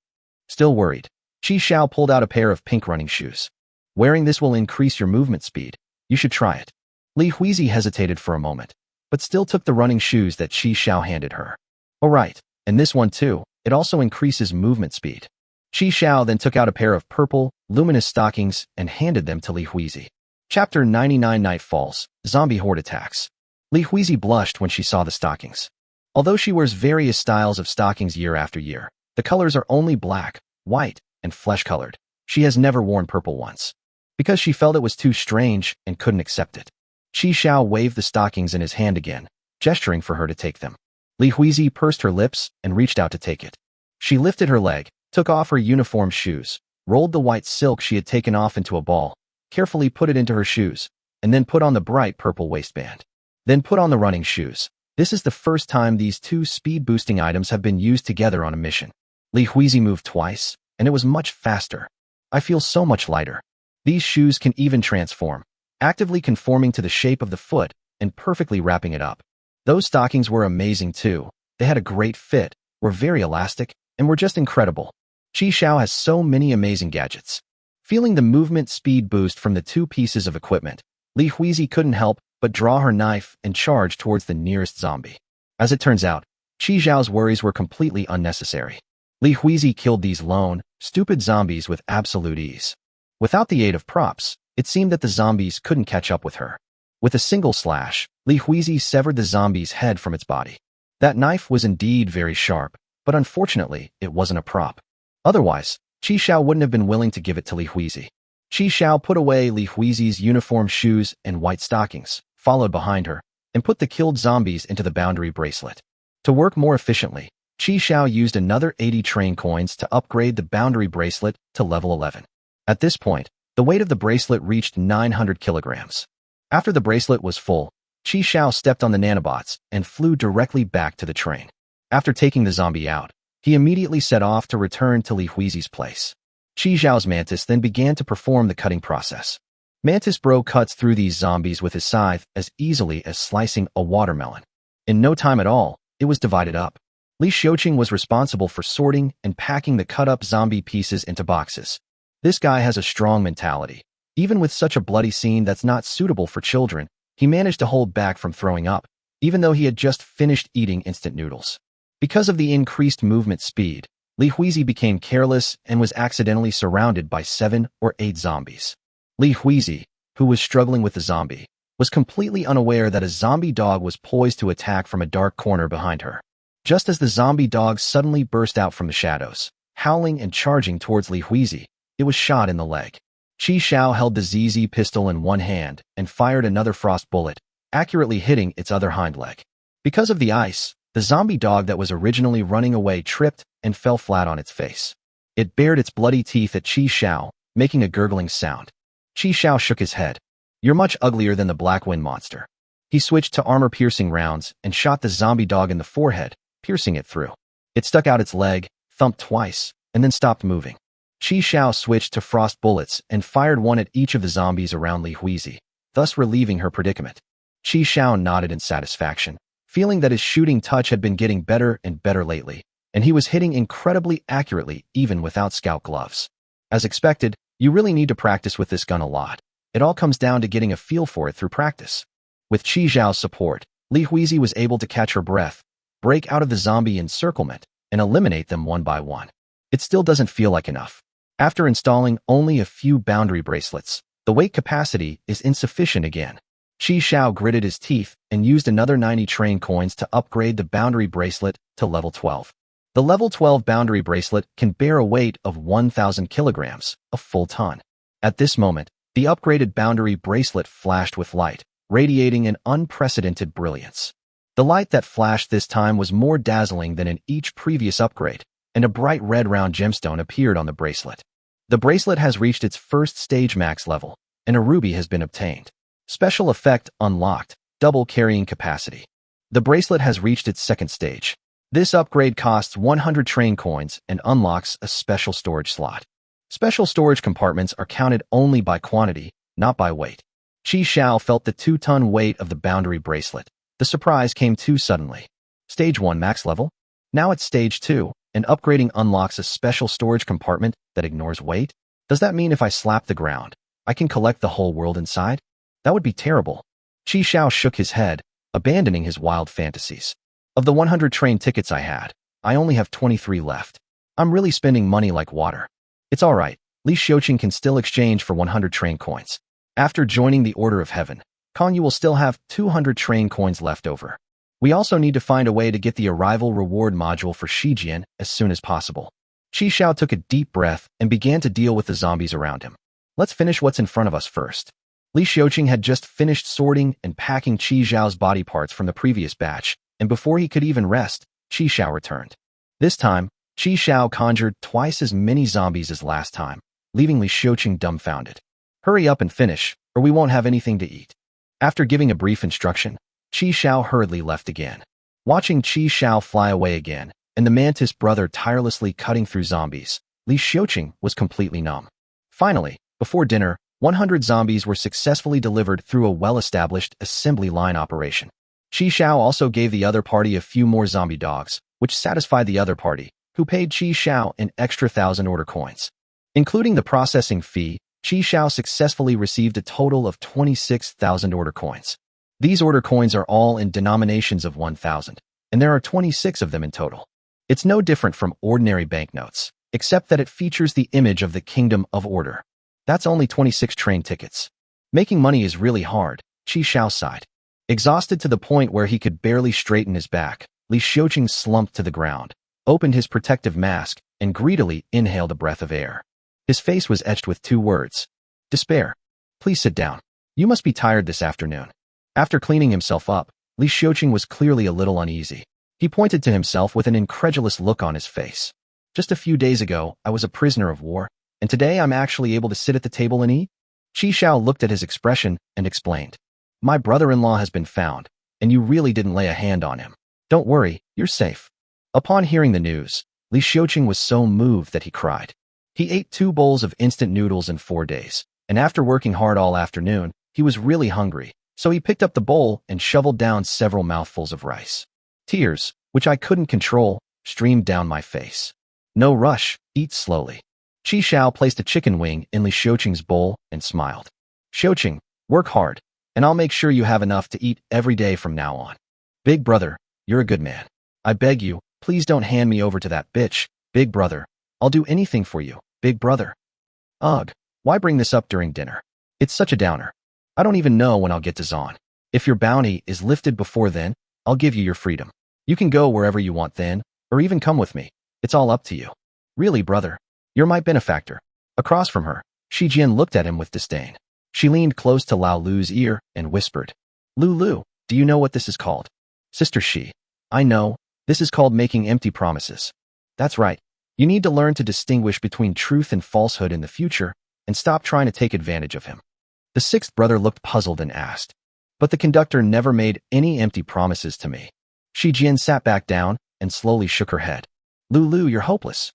Still worried, Qi Xiao pulled out a pair of pink running shoes. Wearing this will increase your movement speed. You should try it. Li Huizi hesitated for a moment, but still took the running shoes that Qi Xiao handed her. Oh right, and this one too, it also increases movement speed. Qi Xiao then took out a pair of purple, luminous stockings and handed them to Li Huizi. Chapter 99 Night Falls, Zombie Horde Attacks. Li Huizi blushed when she saw the stockings. Although she wears various styles of stockings year after year, the colors are only black, white, and flesh-colored. She has never worn purple once, because she felt it was too strange and couldn't accept it. Qi Xiao waved the stockings in his hand again, gesturing for her to take them. Li Huizi pursed her lips and reached out to take it. She lifted her leg, took off her uniform shoes, rolled the white silk she had taken off into a ball, carefully put it into her shoes, and then put on the bright purple waistband. Then put on the running shoes. This is the first time these 2 speed-boosting items have been used together on a mission. Li Huizi moved twice, and it was much faster. I feel so much lighter. These shoes can even transform, actively conforming to the shape of the foot and perfectly wrapping it up. Those stockings were amazing too. They had a great fit, were very elastic, and were just incredible. Qi Xiao has so many amazing gadgets. Feeling the movement speed boost from the 2 pieces of equipment, Li Huizi couldn't help but draw her knife and charge towards the nearest zombie. As it turns out, Qi Xiao's worries were completely unnecessary. Li Huizi killed these lone, stupid zombies with absolute ease. Without the aid of props, it seemed that the zombies couldn't catch up with her. With a single slash, Li Huizi severed the zombie's head from its body. That knife was indeed very sharp, but unfortunately, it wasn't a prop. Otherwise, Qi Xiao wouldn't have been willing to give it to Li Huizi. Qi Xiao put away Li Huizi's uniform shoes and white stockings, followed behind her, and put the killed zombies into the boundary bracelet. To work more efficiently, Qi Xiao used another 80 train coins to upgrade the boundary bracelet to level 11. At this point, the weight of the bracelet reached 900 kilograms. After the bracelet was full, Qi Xiao stepped on the nanobots and flew directly back to the train. After taking the zombie out, he immediately set off to return to Li Huizi's place. Qi Xiao's mantis then began to perform the cutting process. Mantis Bro cuts through these zombies with his scythe as easily as slicing a watermelon. In no time at all, it was divided up. Li Xiuqing was responsible for sorting and packing the cut-up zombie pieces into boxes. This guy has a strong mentality. Even with such a bloody scene that's not suitable for children, he managed to hold back from throwing up, even though he had just finished eating instant noodles. Because of the increased movement speed, Li Huizi became careless and was accidentally surrounded by 7 or 8 zombies. Li Huizi, who was struggling with the zombie, was completely unaware that a zombie dog was poised to attack from a dark corner behind her. Just as the zombie dog suddenly burst out from the shadows, howling and charging towards Li Huizi, it was shot in the leg. Qi Xiao held the ZZ pistol in one hand and fired another frost bullet, accurately hitting its other hind leg. Because of the ice, the zombie dog that was originally running away tripped and fell flat on its face. It bared its bloody teeth at Qi Xiao, making a gurgling sound. Qi Xiao shook his head. You're much uglier than the Black Wind monster. He switched to armor-piercing rounds and shot the zombie dog in the forehead, piercing it through. It stuck out its leg, thumped twice, and then stopped moving. Qi Xiao switched to frost bullets and fired one at each of the zombies around Li Huizi, thus relieving her predicament. Qi Xiao nodded in satisfaction, feeling that his shooting touch had been getting better and better lately, and he was hitting incredibly accurately even without scout gloves. As expected, you really need to practice with this gun a lot. It all comes down to getting a feel for it through practice. With Qi Zhao's support, Li Huizi was able to catch her breath, break out of the zombie encirclement, and eliminate them one by one. It still doesn't feel like enough. After installing only a few boundary bracelets, the weight capacity is insufficient again. Qi Zhao gritted his teeth and used another 90 train coins to upgrade the boundary bracelet to level 12. The level 12 boundary bracelet can bear a weight of 1,000 kilograms, a full ton. At this moment, the upgraded boundary bracelet flashed with light, radiating an unprecedented brilliance. The light that flashed this time was more dazzling than in each previous upgrade, and a bright red round gemstone appeared on the bracelet. The bracelet has reached its first stage max level, and a ruby has been obtained. Special effect unlocked, double carrying capacity. The bracelet has reached its second stage. This upgrade costs 100 train coins and unlocks a special storage slot. Special storage compartments are counted only by quantity, not by weight. Qi Zhao felt the 2-ton weight of the boundary bracelet. The surprise came too suddenly. Stage 1 max level? Now it's Stage 2, and upgrading unlocks a special storage compartment that ignores weight? Does that mean if I slap the ground, I can collect the whole world inside? That would be terrible. Qi Zhao shook his head, abandoning his wild fantasies. Of the 100 train tickets I had, I only have 23 left. I'm really spending money like water. It's all right. Li Xiuqing can still exchange for 100 train coins. After joining the Order of Heaven, Kong Yu will still have 200 train coins left over. We also need to find a way to get the arrival reward module for Shijian as soon as possible. Qi Zhao took a deep breath and began to deal with the zombies around him. Let's finish what's in front of us first. Li Xiuqing had just finished sorting and packing Qi Zhao's body parts from the previous batch, and before he could even rest, Qi Zhao returned. This time, Qi Zhao conjured twice as many zombies as last time, leaving Li Xiuqing dumbfounded. Hurry up and finish, or we won't have anything to eat. After giving a brief instruction, Qi Zhao hurriedly left again. Watching Qi Zhao fly away again, and the mantis brother tirelessly cutting through zombies, Li Xiuqing was completely numb. Finally, before dinner, 100 zombies were successfully delivered through a well-established assembly line operation. Qi Zhao also gave the other party a few more zombie dogs, which satisfied the other party, who paid Qi Zhao an extra 1,000 order coins. Including the processing fee, Qi Zhao successfully received a total of 26,000 order coins. These order coins are all in denominations of 1,000, and there are 26 of them in total. It's no different from ordinary banknotes, except that it features the image of the Kingdom of Order. That's only 26 train tickets. Making money is really hard, Qi Zhao sighed. Exhausted to the point where he could barely straighten his back, Li Xiuqing slumped to the ground, opened his protective mask, and greedily inhaled a breath of air. His face was etched with 2 words. Despair. Please sit down. You must be tired this afternoon. After cleaning himself up, Li Xiuqing was clearly a little uneasy. He pointed to himself with an incredulous look on his face. Just a few days ago, I was a prisoner of war, and today I'm actually able to sit at the table and eat? Qi Zhao looked at his expression and explained. My brother-in-law has been found, and you really didn't lay a hand on him. Don't worry, you're safe. Upon hearing the news, Li Xiuqing was so moved that he cried. He ate 2 bowls of instant noodles in 4 days, and after working hard all afternoon, he was really hungry, so he picked up the bowl and shoveled down several mouthfuls of rice. Tears, which I couldn't control, streamed down my face. No rush, eat slowly. Qi Zhao placed a chicken wing in Li Xiuqing's bowl and smiled. Xiuqing, work hard, and I'll make sure you have enough to eat every day from now on. Big brother, you're a good man. I beg you, please don't hand me over to that bitch, big brother. I'll do anything for you, big brother. Ugh, why bring this up during dinner? It's such a downer. I don't even know when I'll get to Zon. If your bounty is lifted before then, I'll give you your freedom. You can go wherever you want then, or even come with me. It's all up to you. Really, brother? You're my benefactor. Across from her, Shijian looked at him with disdain. She leaned close to Lao Lu's ear and whispered, Lu, do you know what this is called? Sister Shi. I know, this is called making empty promises. That's right. You need to learn to distinguish between truth and falsehood in the future, and stop trying to take advantage of him. The 6th brother looked puzzled and asked, but the conductor never made any empty promises to me. Shijian sat back down and slowly shook her head. Lu, you're hopeless.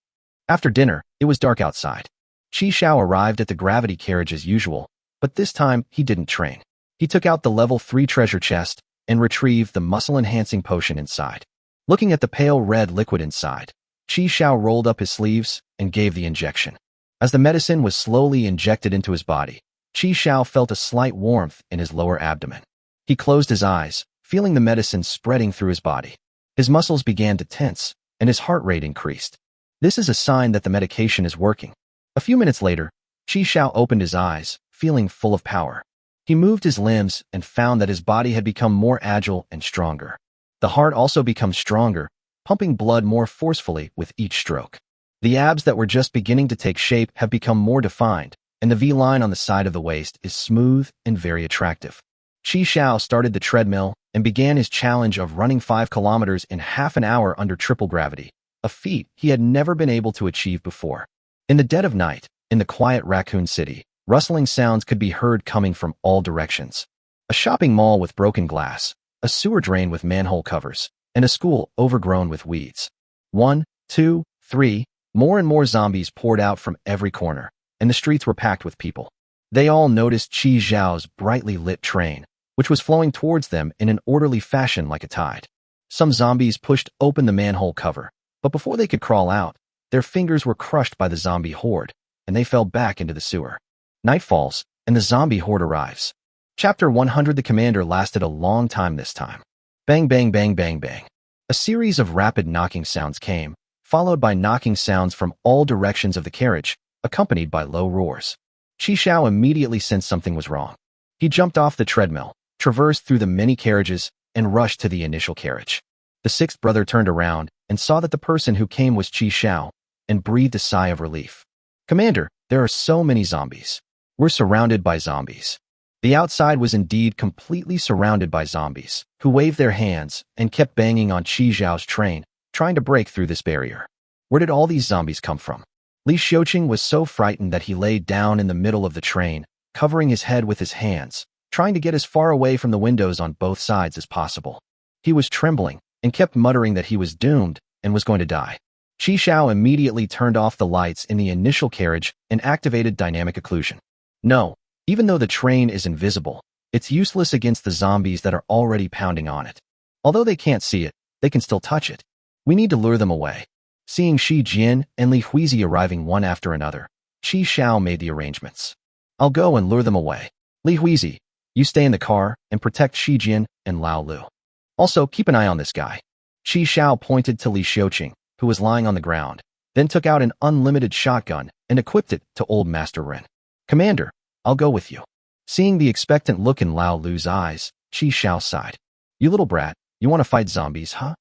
After dinner, it was dark outside. Qi Zhao arrived at the gravity carriage as usual, but this time he didn't train. He took out the level 3 treasure chest and retrieved the muscle-enhancing potion inside. Looking at the pale red liquid inside, Qi Zhao rolled up his sleeves and gave the injection. As the medicine was slowly injected into his body, Qi Xiao felt a slight warmth in his lower abdomen. He closed his eyes, feeling the medicine spreading through his body. His muscles began to tense, and his heart rate increased. This is a sign that the medication is working. A few minutes later, Qi Xiao opened his eyes, feeling full of power. He moved his limbs and found that his body had become more agile and stronger. The heart also becomes stronger, pumping blood more forcefully with each stroke. The abs that were just beginning to take shape have become more defined, and the V-line on the side of the waist is smooth and very attractive. Qi Xiao started the treadmill and began his challenge of running 5 kilometers in half an hour under triple gravity, a feat he had never been able to achieve before. In the dead of night, in the quiet raccoon city, rustling sounds could be heard coming from all directions. A shopping mall with broken glass, a sewer drain with manhole covers, and a school overgrown with weeds. 1, 2, 3, more and more zombies poured out from every corner, and the streets were packed with people. They all noticed Qi Xiao's brightly lit train, which was flowing towards them in an orderly fashion like a tide. Some zombies pushed open the manhole cover, but before they could crawl out, their fingers were crushed by the zombie horde, and they fell back into the sewer. Night falls, and the zombie horde arrives. Chapter 100. The commander lasted a long time this time. Bang, bang, bang, bang, bang. A series of rapid knocking sounds came, followed by knocking sounds from all directions of the carriage, accompanied by low roars. Qi Xiao immediately sensed something was wrong. He jumped off the treadmill, traversed through the many carriages, and rushed to the initial carriage. The sixth brother turned around and saw that the person who came was Qi Xiao, and breathed a sigh of relief. Commander, there are so many zombies. We're surrounded by zombies. The outside was indeed completely surrounded by zombies, who waved their hands and kept banging on Qi Xiao's train, trying to break through this barrier. Where did all these zombies come from? Li Xiuqing was so frightened that he lay down in the middle of the train, covering his head with his hands, trying to get as far away from the windows on both sides as possible. He was trembling and kept muttering that he was doomed and was going to die. Qi Xiao immediately turned off the lights in the initial carriage and activated dynamic occlusion. No, even though the train is invisible, it's useless against the zombies that are already pounding on it. Although they can't see it, they can still touch it. We need to lure them away. Seeing Shi Jian and Li Huizi arriving one after another, Qi Xiao made the arrangements. I'll go and lure them away. Li Huizi, you stay in the car and protect Shi Jian and Lao Lu. Also, keep an eye on this guy. Qi Xiao pointed to Li Xiuqing, who was lying on the ground, then took out an unlimited shotgun and equipped it to Old Master Ren. Commander, I'll go with you. Seeing the expectant look in Lao Lu's eyes, Qi Xiao sighed. You little brat, you want to fight zombies, huh?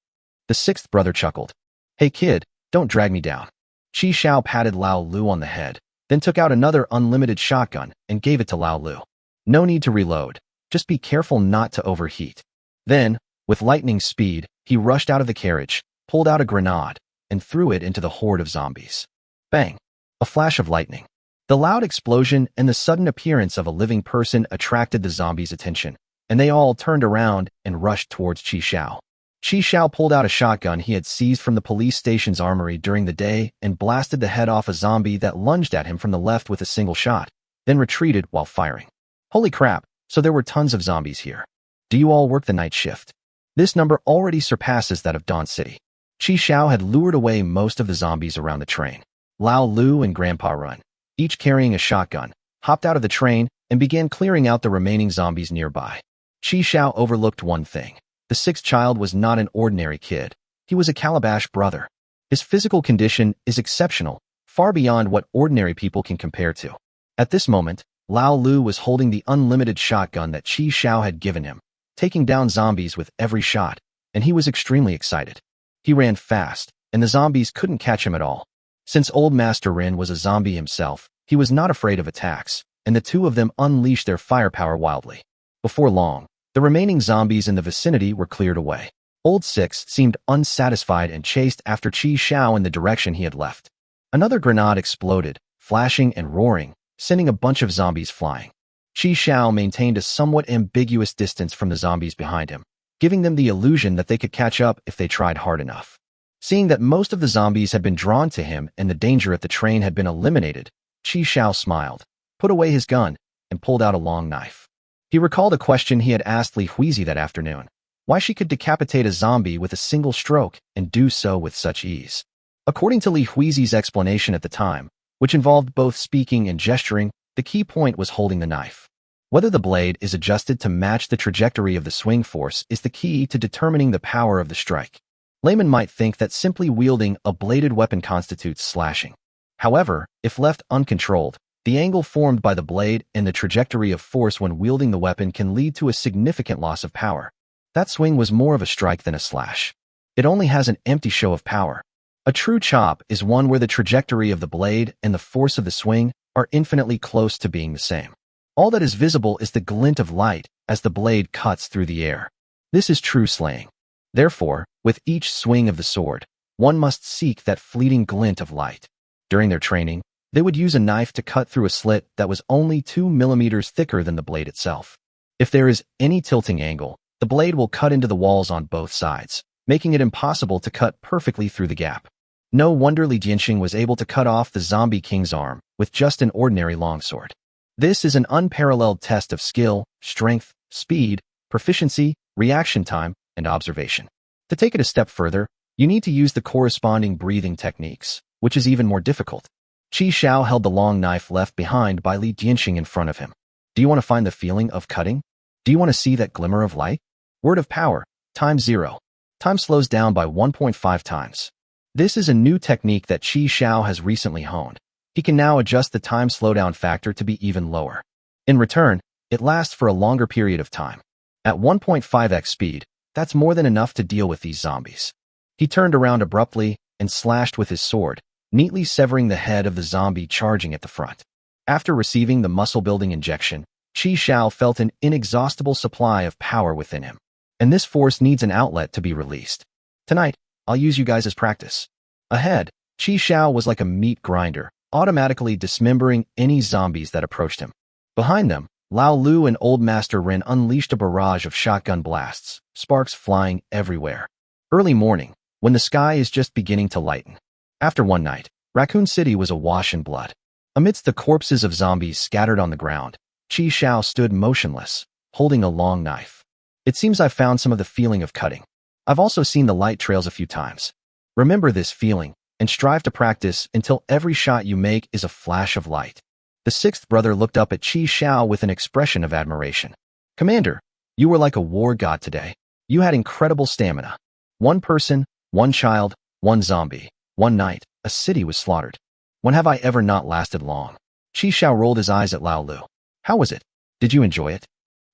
The sixth brother chuckled. Hey kid, don't drag me down. Qi Xiao patted Lao Lu on the head, then took out another unlimited shotgun and gave it to Lao Lu. No need to reload, just be careful not to overheat. Then, with lightning speed, he rushed out of the carriage, pulled out a grenade, and threw it into the horde of zombies. Bang! A flash of lightning. The loud explosion and the sudden appearance of a living person attracted the zombies' attention, and they all turned around and rushed towards Qi Xiao. Qi Xiao pulled out a shotgun he had seized from the police station's armory during the day and blasted the head off a zombie that lunged at him from the left with a single shot, then retreated while firing. Holy crap, so there were tons of zombies here. Do you all work the night shift? This number already surpasses that of Dawn City. Qi Xiao had lured away most of the zombies around the train. Lao Lu and Grandpa Run, each carrying a shotgun, hopped out of the train and began clearing out the remaining zombies nearby. Qi Xiao overlooked one thing. The sixth child was not an ordinary kid. He was a Calabash brother. His physical condition is exceptional, far beyond what ordinary people can compare to. At this moment, Lao Lu was holding the unlimited shotgun that Qi Xiao had given him, taking down zombies with every shot, and he was extremely excited. He ran fast, and the zombies couldn't catch him at all. Since Old Master Rin was a zombie himself, he was not afraid of attacks, and the two of them unleashed their firepower wildly. Before long, the remaining zombies in the vicinity were cleared away. Old Six seemed unsatisfied and chased after Qi Xiao in the direction he had left. Another grenade exploded, flashing and roaring, sending a bunch of zombies flying. Qi Xiao maintained a somewhat ambiguous distance from the zombies behind him, giving them the illusion that they could catch up if they tried hard enough. Seeing that most of the zombies had been drawn to him and the danger at the train had been eliminated, Qi Xiao smiled, put away his gun, and pulled out a long knife. He recalled a question he had asked Li Huizi that afternoon, why she could decapitate a zombie with a single stroke and do so with such ease. According to Li Huizi's explanation at the time, which involved both speaking and gesturing. The key point was holding the knife. Whether the blade is adjusted to match the trajectory of the swing force is the key to determining the power of the strike. Laymen might think that simply wielding a bladed weapon constitutes slashing. However, if left uncontrolled, the angle formed by the blade and the trajectory of force when wielding the weapon can lead to a significant loss of power. That swing was more of a strike than a slash. It only has an empty show of power. A true chop is one where the trajectory of the blade and the force of the swing are infinitely close to being the same. All that is visible is the glint of light as the blade cuts through the air. This is true slaying. Therefore, with each swing of the sword, one must seek that fleeting glint of light. During their training, they would use a knife to cut through a slit that was only 2 millimeters thicker than the blade itself. If there is any tilting angle, the blade will cut into the walls on both sides, making it impossible to cut perfectly through the gap. No wonder Li Jianxing was able to cut off the zombie king's arm with just an ordinary longsword. This is an unparalleled test of skill, strength, speed, proficiency, reaction time, and observation. To take it a step further, you need to use the corresponding breathing techniques, which is even more difficult. Qi Xiao held the long knife left behind by Li Jianxing in front of him. Do you want to find the feeling of cutting? Do you want to see that glimmer of light? Word of power, time 0. Time slows down by 1.5 times. This is a new technique that Qi Xiao has recently honed. He can now adjust the time slowdown factor to be even lower. In return, it lasts for a longer period of time. At 1.5x speed, that's more than enough to deal with these zombies. He turned around abruptly and slashed with his sword, neatly severing the head of the zombie charging at the front. After receiving the muscle-building injection, Qi Xiao felt an inexhaustible supply of power within him. And this force needs an outlet to be released. Tonight, I'll use you guys as practice. Ahead, Qi Xiao was like a meat grinder, automatically dismembering any zombies that approached him. Behind them, Lao Lu and Old Master Ren unleashed a barrage of shotgun blasts, sparks flying everywhere. Early morning, when the sky is just beginning to lighten. After one night, Raccoon City was awash in blood. Amidst the corpses of zombies scattered on the ground, Qi Xiao stood motionless, holding a long knife. It seems I've found some of the feeling of cutting. I've also seen the light trails a few times. Remember this feeling, and strive to practice until every shot you make is a flash of light. The sixth brother looked up at Qi Xiao with an expression of admiration. Commander, you were like a war god today. You had incredible stamina. One person, one child, one zombie, one night, a city was slaughtered. When have I ever not lasted long? Qi Xiao rolled his eyes at Lao Lu. How was it? Did you enjoy it?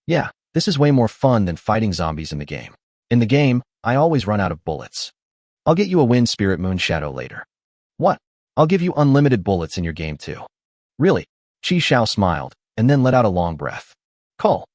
Yeah, this is way more fun than fighting zombies in the game. In the game, I always run out of bullets. I'll get you a Wind Spirit Moon Shadow later. What? I'll give you unlimited bullets in your game too. Really? Qi Xiao smiled, and then let out a long breath. Call.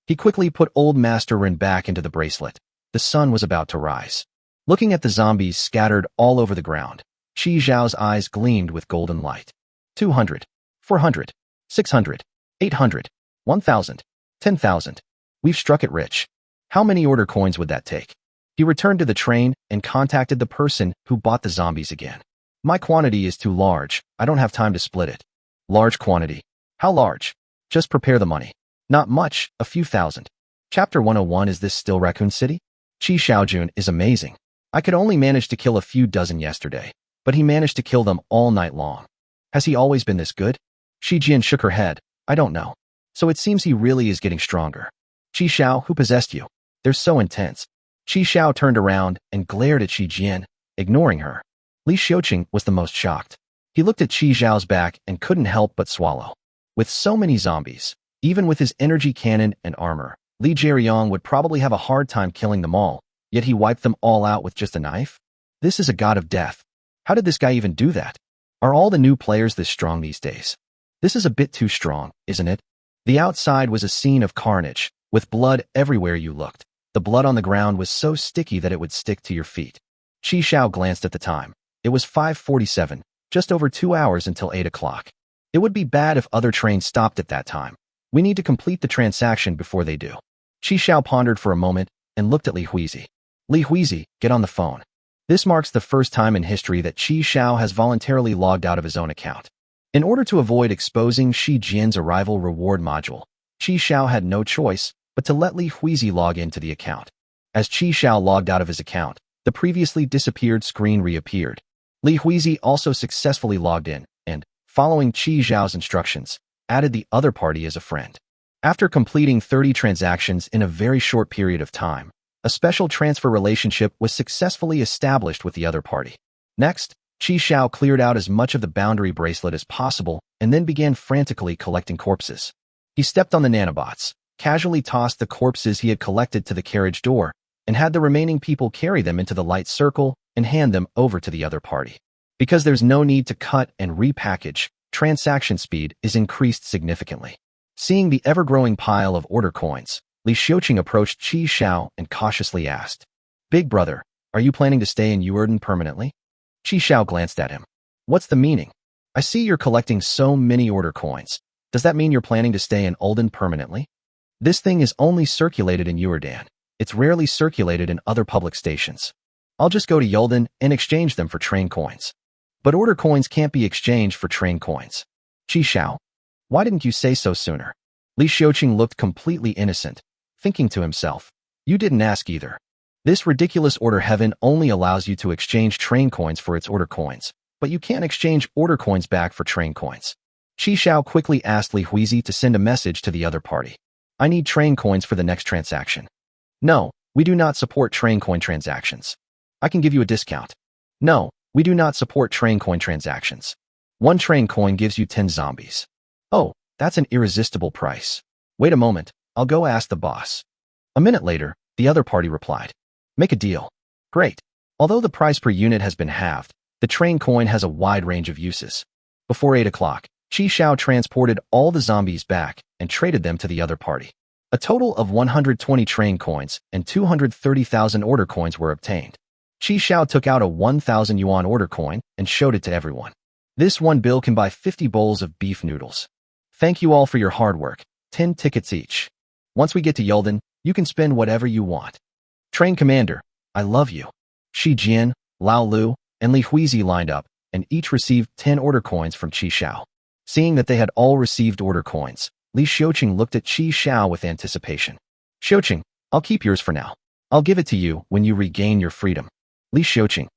He quickly put Old Master Ren back into the bracelet. The sun was about to rise. Looking at the zombies scattered all over the ground, Qi Xiao's eyes gleamed with golden light. 200, 400, 600, 800, 1,000, 10,000. We've struck it rich. How many order coins would that take? He returned to the train and contacted the person who bought the zombies again. My quantity is too large. I don't have time to split it. Large quantity. How large? Just prepare the money. Not much, a few thousand. Chapter 101. Is this still Raccoon City? Qi Xiaojun is amazing. I could only manage to kill a few dozen yesterday, but he managed to kill them all night long. Has he always been this good? Shi Jian shook her head. I don't know. So it seems he really is getting stronger. Qi Xiao, who possessed you? They're so intense. Qi Xiao turned around and glared at Shi Jian, ignoring her. Li Xiuqing was the most shocked. He looked at Qi Xiao's back and couldn't help but swallow. With so many zombies, even with his energy cannon and armor, Li Jieyong would probably have a hard time killing them all, yet he wiped them all out with just a knife? This is a god of death. How did this guy even do that? Are all the new players this strong these days? This is a bit too strong, isn't it? The outside was a scene of carnage, with blood everywhere you looked. The blood on the ground was so sticky that it would stick to your feet. Qi Xiao glanced at the time. It was 5:47, just over 2 hours until 8 o'clock. It would be bad if other trains stopped at that time. We need to complete the transaction before they do. Qi Xiao pondered for a moment and looked at Li Huizi. Li Huizi, get on the phone. This marks the first time in history that Qi Xiao has voluntarily logged out of his own account. In order to avoid exposing Shi Jian's arrival reward module, Qi Xiao had no choice but to let Li Huizi log into the account. As Qi Xiao logged out of his account, the previously disappeared screen reappeared. Li Huizi also successfully logged in, and following Qi Zhao's instructions, added the other party as a friend. After completing 30 transactions in a very short period of time, a special transfer relationship was successfully established with the other party. Next, Qi Zhao cleared out as much of the boundary bracelet as possible and then began frantically collecting corpses. He stepped on the nanobots, casually tossed the corpses he had collected to the carriage door, and had the remaining people carry them into the light circle and hand them over to the other party. Because there's no need to cut and repackage, transaction speed is increased significantly. Seeing the ever-growing pile of order coins, Li Xiuqing approached Qi Zhao and cautiously asked, "Big brother, are you planning to stay in Yuerden permanently?" Qi Zhao glanced at him. "What's the meaning? I see you're collecting so many order coins. Does that mean you're planning to stay in Ulden permanently?" "This thing is only circulated in Yuerdan. It's rarely circulated in other public stations. I'll just go to Yulden and exchange them for train coins." "But order coins can't be exchanged for train coins." "Qi Zhao, why didn't you say so sooner?" Li Xiuqing looked completely innocent, thinking to himself, "You didn't ask either. This ridiculous order heaven only allows you to exchange train coins for its order coins, but you can't exchange order coins back for train coins." Qi Zhao quickly asked Li Huizi to send a message to the other party. "I need train coins for the next transaction." "No, we do not support train coin transactions." "I can give you a discount." "No, we do not support train coin transactions. 1 train coin gives you 10 zombies." "Oh, that's an irresistible price. Wait a moment, I'll go ask the boss." A minute later, the other party replied, "Make a deal." "Great. Although the price per unit has been halved, the train coin has a wide range of uses." Before 8 o'clock, Qi Zhao transported all the zombies back and traded them to the other party. A total of 120 train coins and 230,000 order coins were obtained. Qi Zhao took out a 1,000 yuan order coin and showed it to everyone. "This one bill can buy 50 bowls of beef noodles. Thank you all for your hard work. 10 tickets each. Once we get to Yulden, you can spend whatever you want." "Train commander, I love you." Shi Jian, Lao Lu, and Li Huizi lined up, and each received 10 order coins from Qi Zhao. Seeing that they had all received order coins, Li Xiuqing looked at Qi Zhao with anticipation. "Xiuqing, I'll keep yours for now. I'll give it to you when you regain your freedom." Li Xiuqing.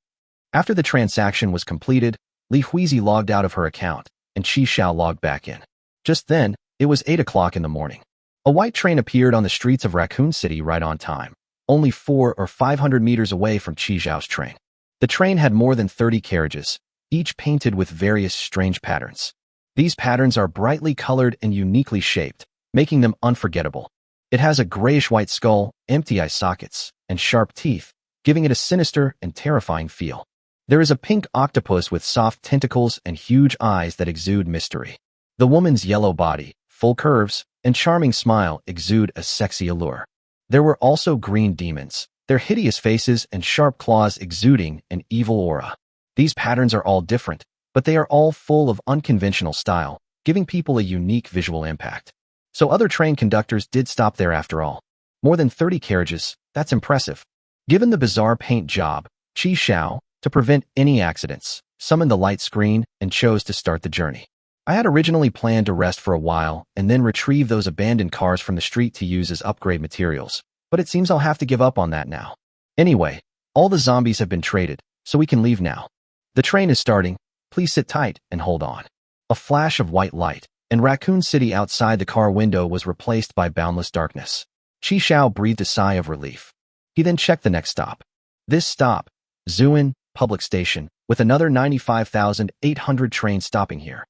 After the transaction was completed, Li Huizi logged out of her account, and Qi Zhao logged back in. Just then, it was 8 o'clock in the morning. A white train appeared on the streets of Raccoon City right on time, only 400 or 500 meters away from Qi Zhao's train. The train had more than 30 carriages, each painted with various strange patterns. These patterns are brightly colored and uniquely shaped, making them unforgettable. It has a grayish-white skull, empty eye sockets, and sharp teeth, giving it a sinister and terrifying feel. There is a pink octopus with soft tentacles and huge eyes that exude mystery. The woman's yellow body, full curves, and charming smile exude a sexy allure. There were also green demons, their hideous faces and sharp claws exuding an evil aura. These patterns are all different, but they are all full of unconventional style, giving people a unique visual impact. So other train conductors did stop there after all. More than 30 carriages, that's impressive. Given the bizarre paint job, Qi Zhao, to prevent any accidents, summoned the light screen and chose to start the journey. "I had originally planned to rest for a while and then retrieve those abandoned cars from the street to use as upgrade materials, but it seems I'll have to give up on that now. Anyway, all the zombies have been traded, so we can leave now. The train is starting. Please sit tight and hold on." A flash of white light, and Raccoon City outside the car window was replaced by boundless darkness. Qi Zhao breathed a sigh of relief. He then checked the next stop. This stop, Zuin, public station, with another 95,800 trains stopping here.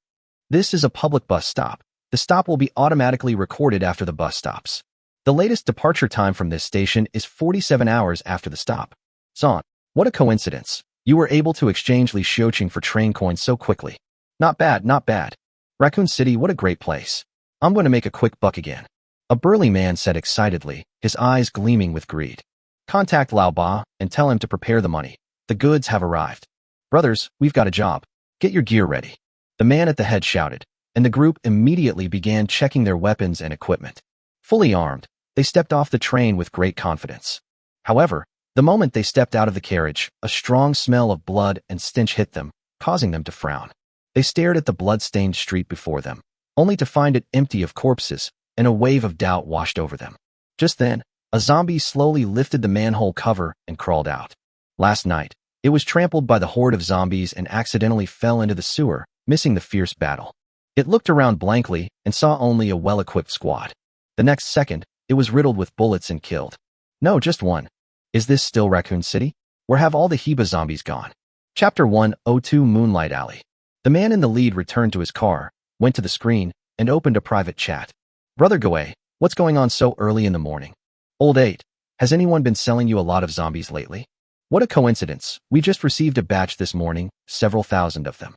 This is a public bus stop. The stop will be automatically recorded after the bus stops. The latest departure time from this station is 47 hours after the stop. Zon, what a coincidence. You were able to exchange Li Xiuqing for train coins so quickly. Not bad, not bad. Raccoon City, what a great place. I'm going to make a quick buck again. A burly man said excitedly, his eyes gleaming with greed. Contact Lao Ba and tell him to prepare the money. The goods have arrived. Brothers, we've got a job. Get your gear ready. The man at the head shouted, and the group immediately began checking their weapons and equipment. Fully armed, they stepped off the train with great confidence. However, the moment they stepped out of the carriage, a strong smell of blood and stench hit them, causing them to frown. They stared at the blood-stained street before them, only to find it empty of corpses, and a wave of doubt washed over them. Just then, a zombie slowly lifted the manhole cover and crawled out. Last night, it was trampled by the horde of zombies and accidentally fell into the sewer, missing the fierce battle. It looked around blankly and saw only a well-equipped squad. The next second, it was riddled with bullets and killed. No, just one. Is this still Raccoon City? Where have all the Heba zombies gone? Chapter 102 Moonlight Alley. The man in the lead returned to his car, went to the screen, and opened a private chat. Brother Goe, what's going on so early in the morning? Old 8, has anyone been selling you a lot of zombies lately? What a coincidence, we just received a batch this morning, several thousand of them.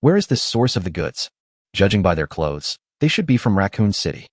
Where is this source of the goods? Judging by their clothes, they should be from Raccoon City.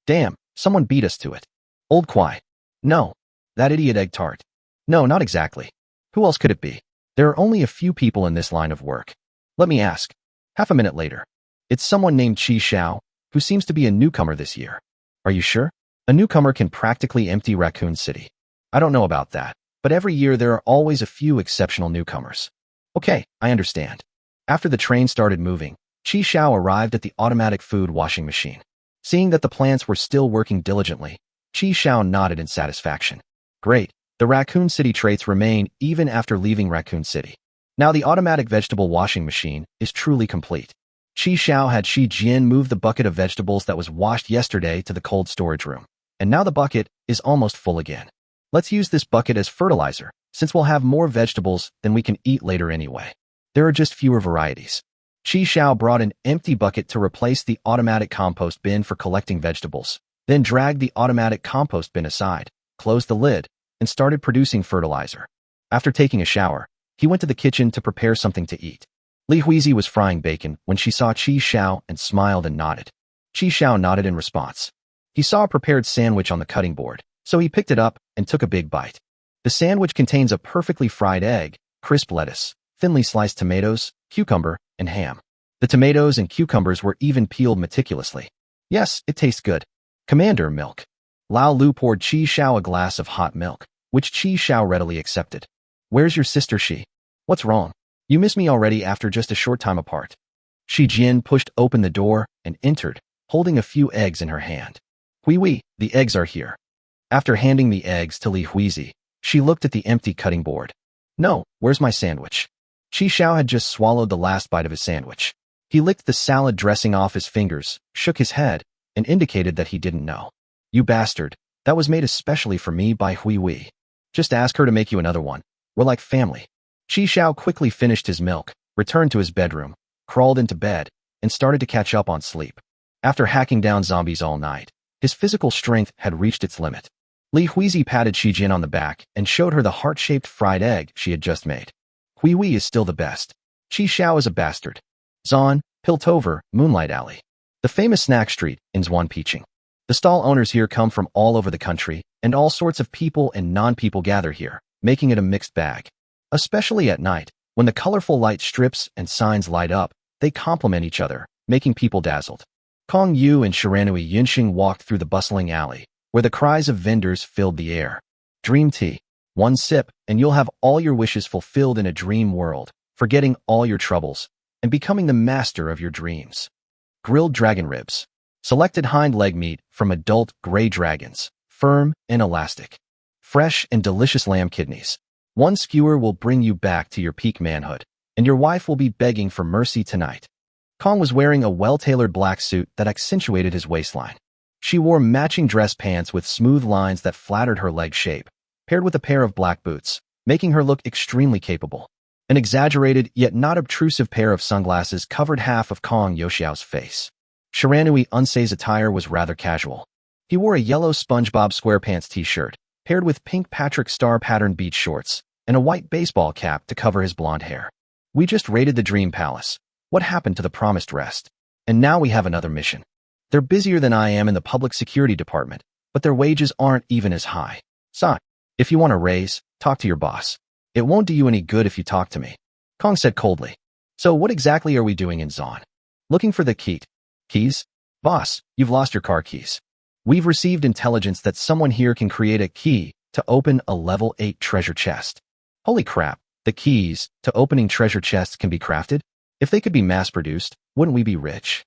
Damn, someone beat us to it. Old Kwai. No. That idiot egg tart. No, not exactly. Who else could it be? There are only a few people in this line of work. Let me ask. Half a minute later. It's someone named Chi Xiao, who seems to be a newcomer this year. Are you sure? A newcomer can practically empty Raccoon City. I don't know about that, but every year there are always a few exceptional newcomers. Okay, I understand. After the train started moving, Chi Xiao arrived at the automatic food washing machine. Seeing that the plants were still working diligently, Chi Xiao nodded in satisfaction. Great, the Raccoon City traits remain even after leaving Raccoon City. Now the automatic vegetable washing machine is truly complete. Chi Xiao had Shi Jian move the bucket of vegetables that was washed yesterday to the cold storage room. And now the bucket is almost full again. Let's use this bucket as fertilizer, since we'll have more vegetables than we can eat later anyway. There are just fewer varieties. Chi Xiao brought an empty bucket to replace the automatic compost bin for collecting vegetables, then dragged the automatic compost bin aside, closed the lid, and started producing fertilizer. After taking a shower, he went to the kitchen to prepare something to eat. Li Huizi was frying bacon when she saw Chi Xiao and smiled and nodded. Chi Xiao nodded in response. He saw a prepared sandwich on the cutting board, so he picked it up and took a big bite. The sandwich contains a perfectly fried egg, crisp lettuce, thinly sliced tomatoes, cucumber, and ham. The tomatoes and cucumbers were even peeled meticulously. Yes, it tastes good. Commander, milk. Lao Lu poured Chi Xiao a glass of hot milk, which Chi Xiao readily accepted. Where's your sister Shi? What's wrong? You miss me already after just a short time apart. Shi Jian pushed open the door and entered, holding a few eggs in her hand. Hui, the eggs are here. After handing the eggs to Li Huizi, she looked at the empty cutting board. No, where's my sandwich? Chi Xiao had just swallowed the last bite of his sandwich. He licked the salad dressing off his fingers, shook his head, and indicated that he didn't know. You bastard, that was made especially for me by Hui. Just ask her to make you another one. We're like family. Chi Xiao quickly finished his milk, returned to his bedroom, crawled into bed, and started to catch up on sleep. After hacking down zombies all night, his physical strength had reached its limit. Li Huizi patted Shi Jin on the back and showed her the heart-shaped fried egg she had just made. Hui is still the best. Chi Xiao is a bastard. Zon, Piltover, Moonlight Alley. The famous snack street in Zwanpiching. The stall owners here come from all over the country, and all sorts of people and non-people gather here, making it a mixed bag. Especially at night, when the colorful light strips and signs light up, they complement each other, making people dazzled. Kong Yu and Shiranui Yunxing walked through the bustling alley, where the cries of vendors filled the air. Dream tea. One sip, and you'll have all your wishes fulfilled in a dream world, forgetting all your troubles, and becoming the master of your dreams. Grilled dragon ribs. Selected hind leg meat from adult gray dragons, firm and elastic. Fresh and delicious lamb kidneys. One skewer will bring you back to your peak manhood, and your wife will be begging for mercy tonight. Kong was wearing a well-tailored black suit that accentuated his waistline. She wore matching dress pants with smooth lines that flattered her leg shape, paired with a pair of black boots, making her look extremely capable. An exaggerated yet not obtrusive pair of sunglasses covered half of Kong Yoshiao's face. Shiranui Unsei's attire was rather casual. He wore a yellow SpongeBob SquarePants t-shirt, paired with pink Patrick Star pattern beach shorts, and a white baseball cap to cover his blonde hair. We just raided the Dream Palace. What happened to the promised rest? And now we have another mission. They're busier than I am in the public security department, but their wages aren't even as high. Son, if you want a raise, talk to your boss. It won't do you any good if you talk to me. Kong said coldly. So what exactly are we doing in Zon? Looking for the keys? Boss, you've lost your car keys. We've received intelligence that someone here can create a key to open a level 8 treasure chest. Holy crap, the keys to opening treasure chests can be crafted? If they could be mass-produced, wouldn't we be rich?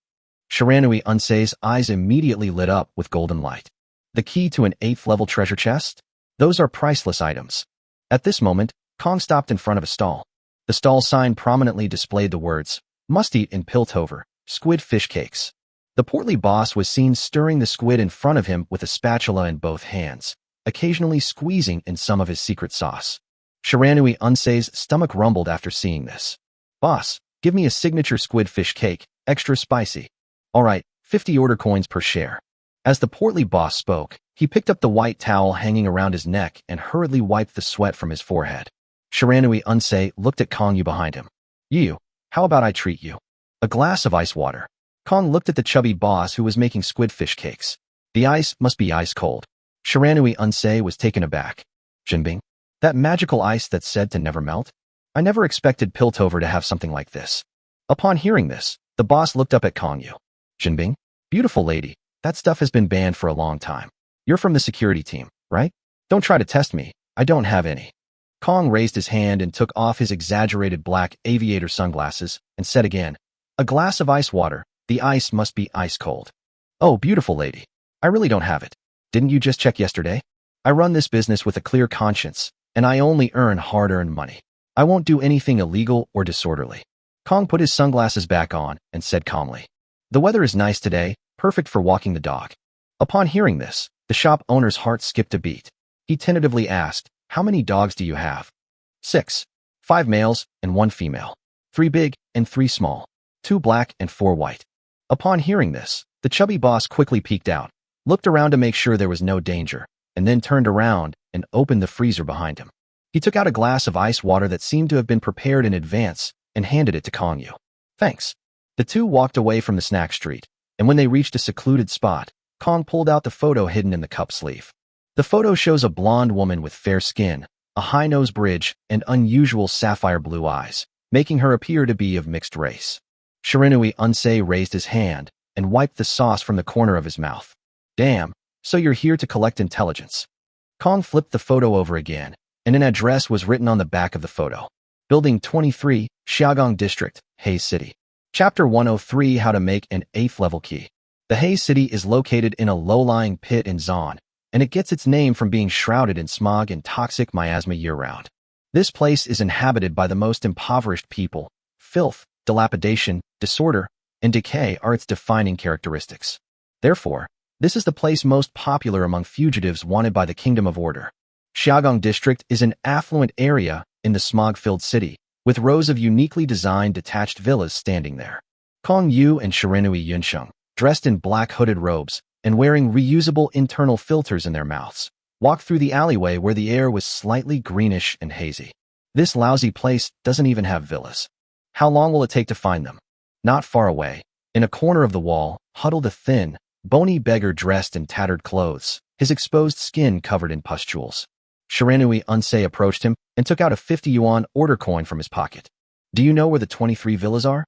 Shiranui Unsei's eyes immediately lit up with golden light. The key to an 8th level treasure chest? Those are priceless items. At this moment, Kong stopped in front of a stall. The stall sign prominently displayed the words, Must eat in Piltover, squid fish cakes. The portly boss was seen stirring the squid in front of him with a spatula in both hands, occasionally squeezing in some of his secret sauce. Shiranui Unsei's stomach rumbled after seeing this. Boss, give me a signature squid fish cake, extra spicy. All right, 50 order coins per share. As the portly boss spoke, he picked up the white towel hanging around his neck and hurriedly wiped the sweat from his forehead. Shiranui Unsei looked at Kong Yu behind him. You, how about I treat you? A glass of ice water. Kong looked at the chubby boss who was making squid fish cakes. The ice must be ice cold. Shiranui Unsei was taken aback. Jinbing? That magical ice that's said to never melt? I never expected Piltover to have something like this. Upon hearing this, the boss looked up at Kong Yu. Jinbing? Beautiful lady, that stuff has been banned for a long time. You're from the security team, right? Don't try to test me, I don't have any. Kong raised his hand and took off his exaggerated black aviator sunglasses and said again, a glass of ice water, the ice must be ice cold. Oh, beautiful lady, I really don't have it. Didn't you just check yesterday? I run this business with a clear conscience, and I only earn hard-earned money. I won't do anything illegal or disorderly. Kong put his sunglasses back on and said calmly, the weather is nice today, perfect for walking the dog. Upon hearing this, the shop owner's heart skipped a beat. He tentatively asked, how many dogs do you have? 6. 5 males and 1 female. 3 big and 3 small. 2 black and 4 white. Upon hearing this, the chubby boss quickly peeked out, looked around to make sure there was no danger, and then turned around and opened the freezer behind him. He took out a glass of ice water that seemed to have been prepared in advance and handed it to Kong Yu. Thanks. The two walked away from the snack street, and when they reached a secluded spot, Kong pulled out the photo hidden in the cup sleeve. The photo shows a blonde woman with fair skin, a high nose bridge, and unusual sapphire blue eyes, making her appear to be of mixed race. Shiranui Unsei raised his hand and wiped the sauce from the corner of his mouth. Damn, so you're here to collect intelligence. Kong flipped the photo over again, and an address was written on the back of the photo. Building 23, Xiaogong District, Haze City. Chapter 103, How to Make an 8th Level Key. The Haze City is located in a low-lying pit in Zon, and it gets its name from being shrouded in smog and toxic miasma year-round. This place is inhabited by the most impoverished people. Filth, dilapidation, disorder, and decay are its defining characteristics. Therefore, this is the place most popular among fugitives wanted by the Kingdom of Order. Xiaogong District is an affluent area in the smog-filled city, with rows of uniquely designed detached villas standing there. Kong Yu and Shiranui Yunsheng, dressed in black hooded robes and wearing reusable internal filters in their mouths, walked through the alleyway where the air was slightly greenish and hazy. This lousy place doesn't even have villas. How long will it take to find them? Not far away, in a corner of the wall, huddled a thin, bony beggar dressed in tattered clothes, his exposed skin covered in pustules. Shiranui Unsei approached him and took out a 50 yuan order coin from his pocket. Do you know where the 23 villas are?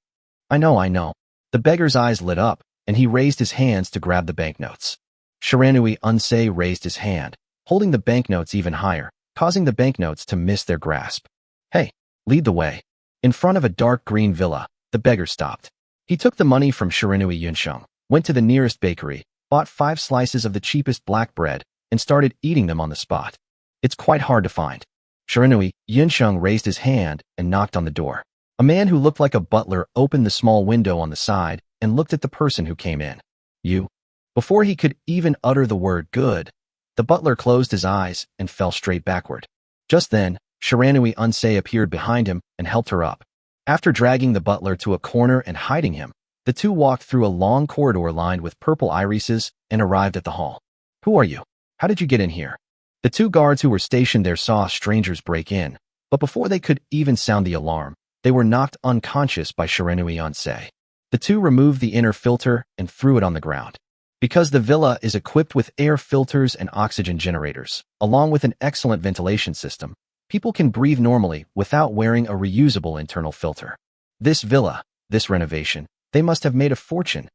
I know. The beggar's eyes lit up, and he raised his hands to grab the banknotes. Shiranui Unsei raised his hand, holding the banknotes even higher, causing the banknotes to miss their grasp. Hey, lead the way. In front of a dark green villa, the beggar stopped. He took the money from Shiranui Yunsheng, went to the nearest bakery, bought 5 slices of the cheapest black bread, and started eating them on the spot. It's quite hard to find. Shiranui Yunsheng raised his hand and knocked on the door. A man who looked like a butler opened the small window on the side and looked at the person who came in. You? Before he could even utter the word good, the butler closed his eyes and fell straight backward. Just then, Shiranui Unsei appeared behind him and helped her up. After dragging the butler to a corner and hiding him, the two walked through a long corridor lined with purple irises and arrived at the hall. Who are you? How did you get in here? The 2 guards who were stationed there saw strangers break in, but before they could even sound the alarm, they were knocked unconscious by Shiranui Unsei. The 2 removed the inner filter and threw it on the ground. Because the villa is equipped with air filters and oxygen generators, along with an excellent ventilation system, people can breathe normally without wearing a reusable internal filter. This villa, this renovation, they must have made a fortune.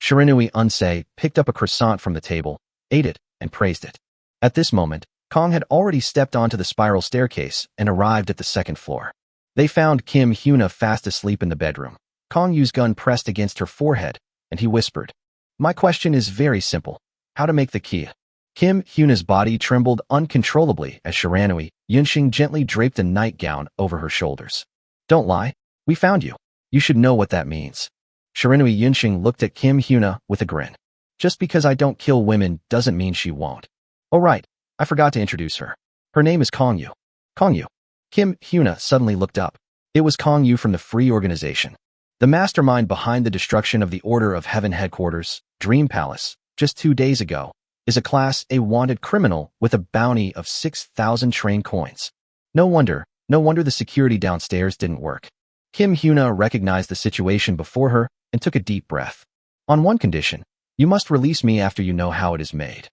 Shiranui Unsei picked up a croissant from the table, ate it, and praised it. At this moment, Kong had already stepped onto the spiral staircase and arrived at the 2nd floor. They found Kim Hyuna fast asleep in the bedroom. Kong Yu's gun pressed against her forehead, and he whispered, My question is very simple. How to make the key? Kim Hyuna's body trembled uncontrollably as Shiranui Yunsheng gently draped a nightgown over her shoulders. Don't lie. We found you. You should know what that means. Shiranui Yunxing looked at Kim Hyuna with a grin. Just because I don't kill women doesn't mean she won't. Oh right, I forgot to introduce her. Her name is Kong Yu. Kong Yu. Kim Hyuna suddenly looked up. It was Kong Yu from the Free Organization. The mastermind behind the destruction of the Order of Heaven headquarters, Dream Palace, just 2 days ago, is a Class A wanted criminal with a bounty of 6,000 train coins. No wonder the security downstairs didn't work. Kim Hyuna recognized the situation before her and took a deep breath. On one condition, you must release me after you know how it is made.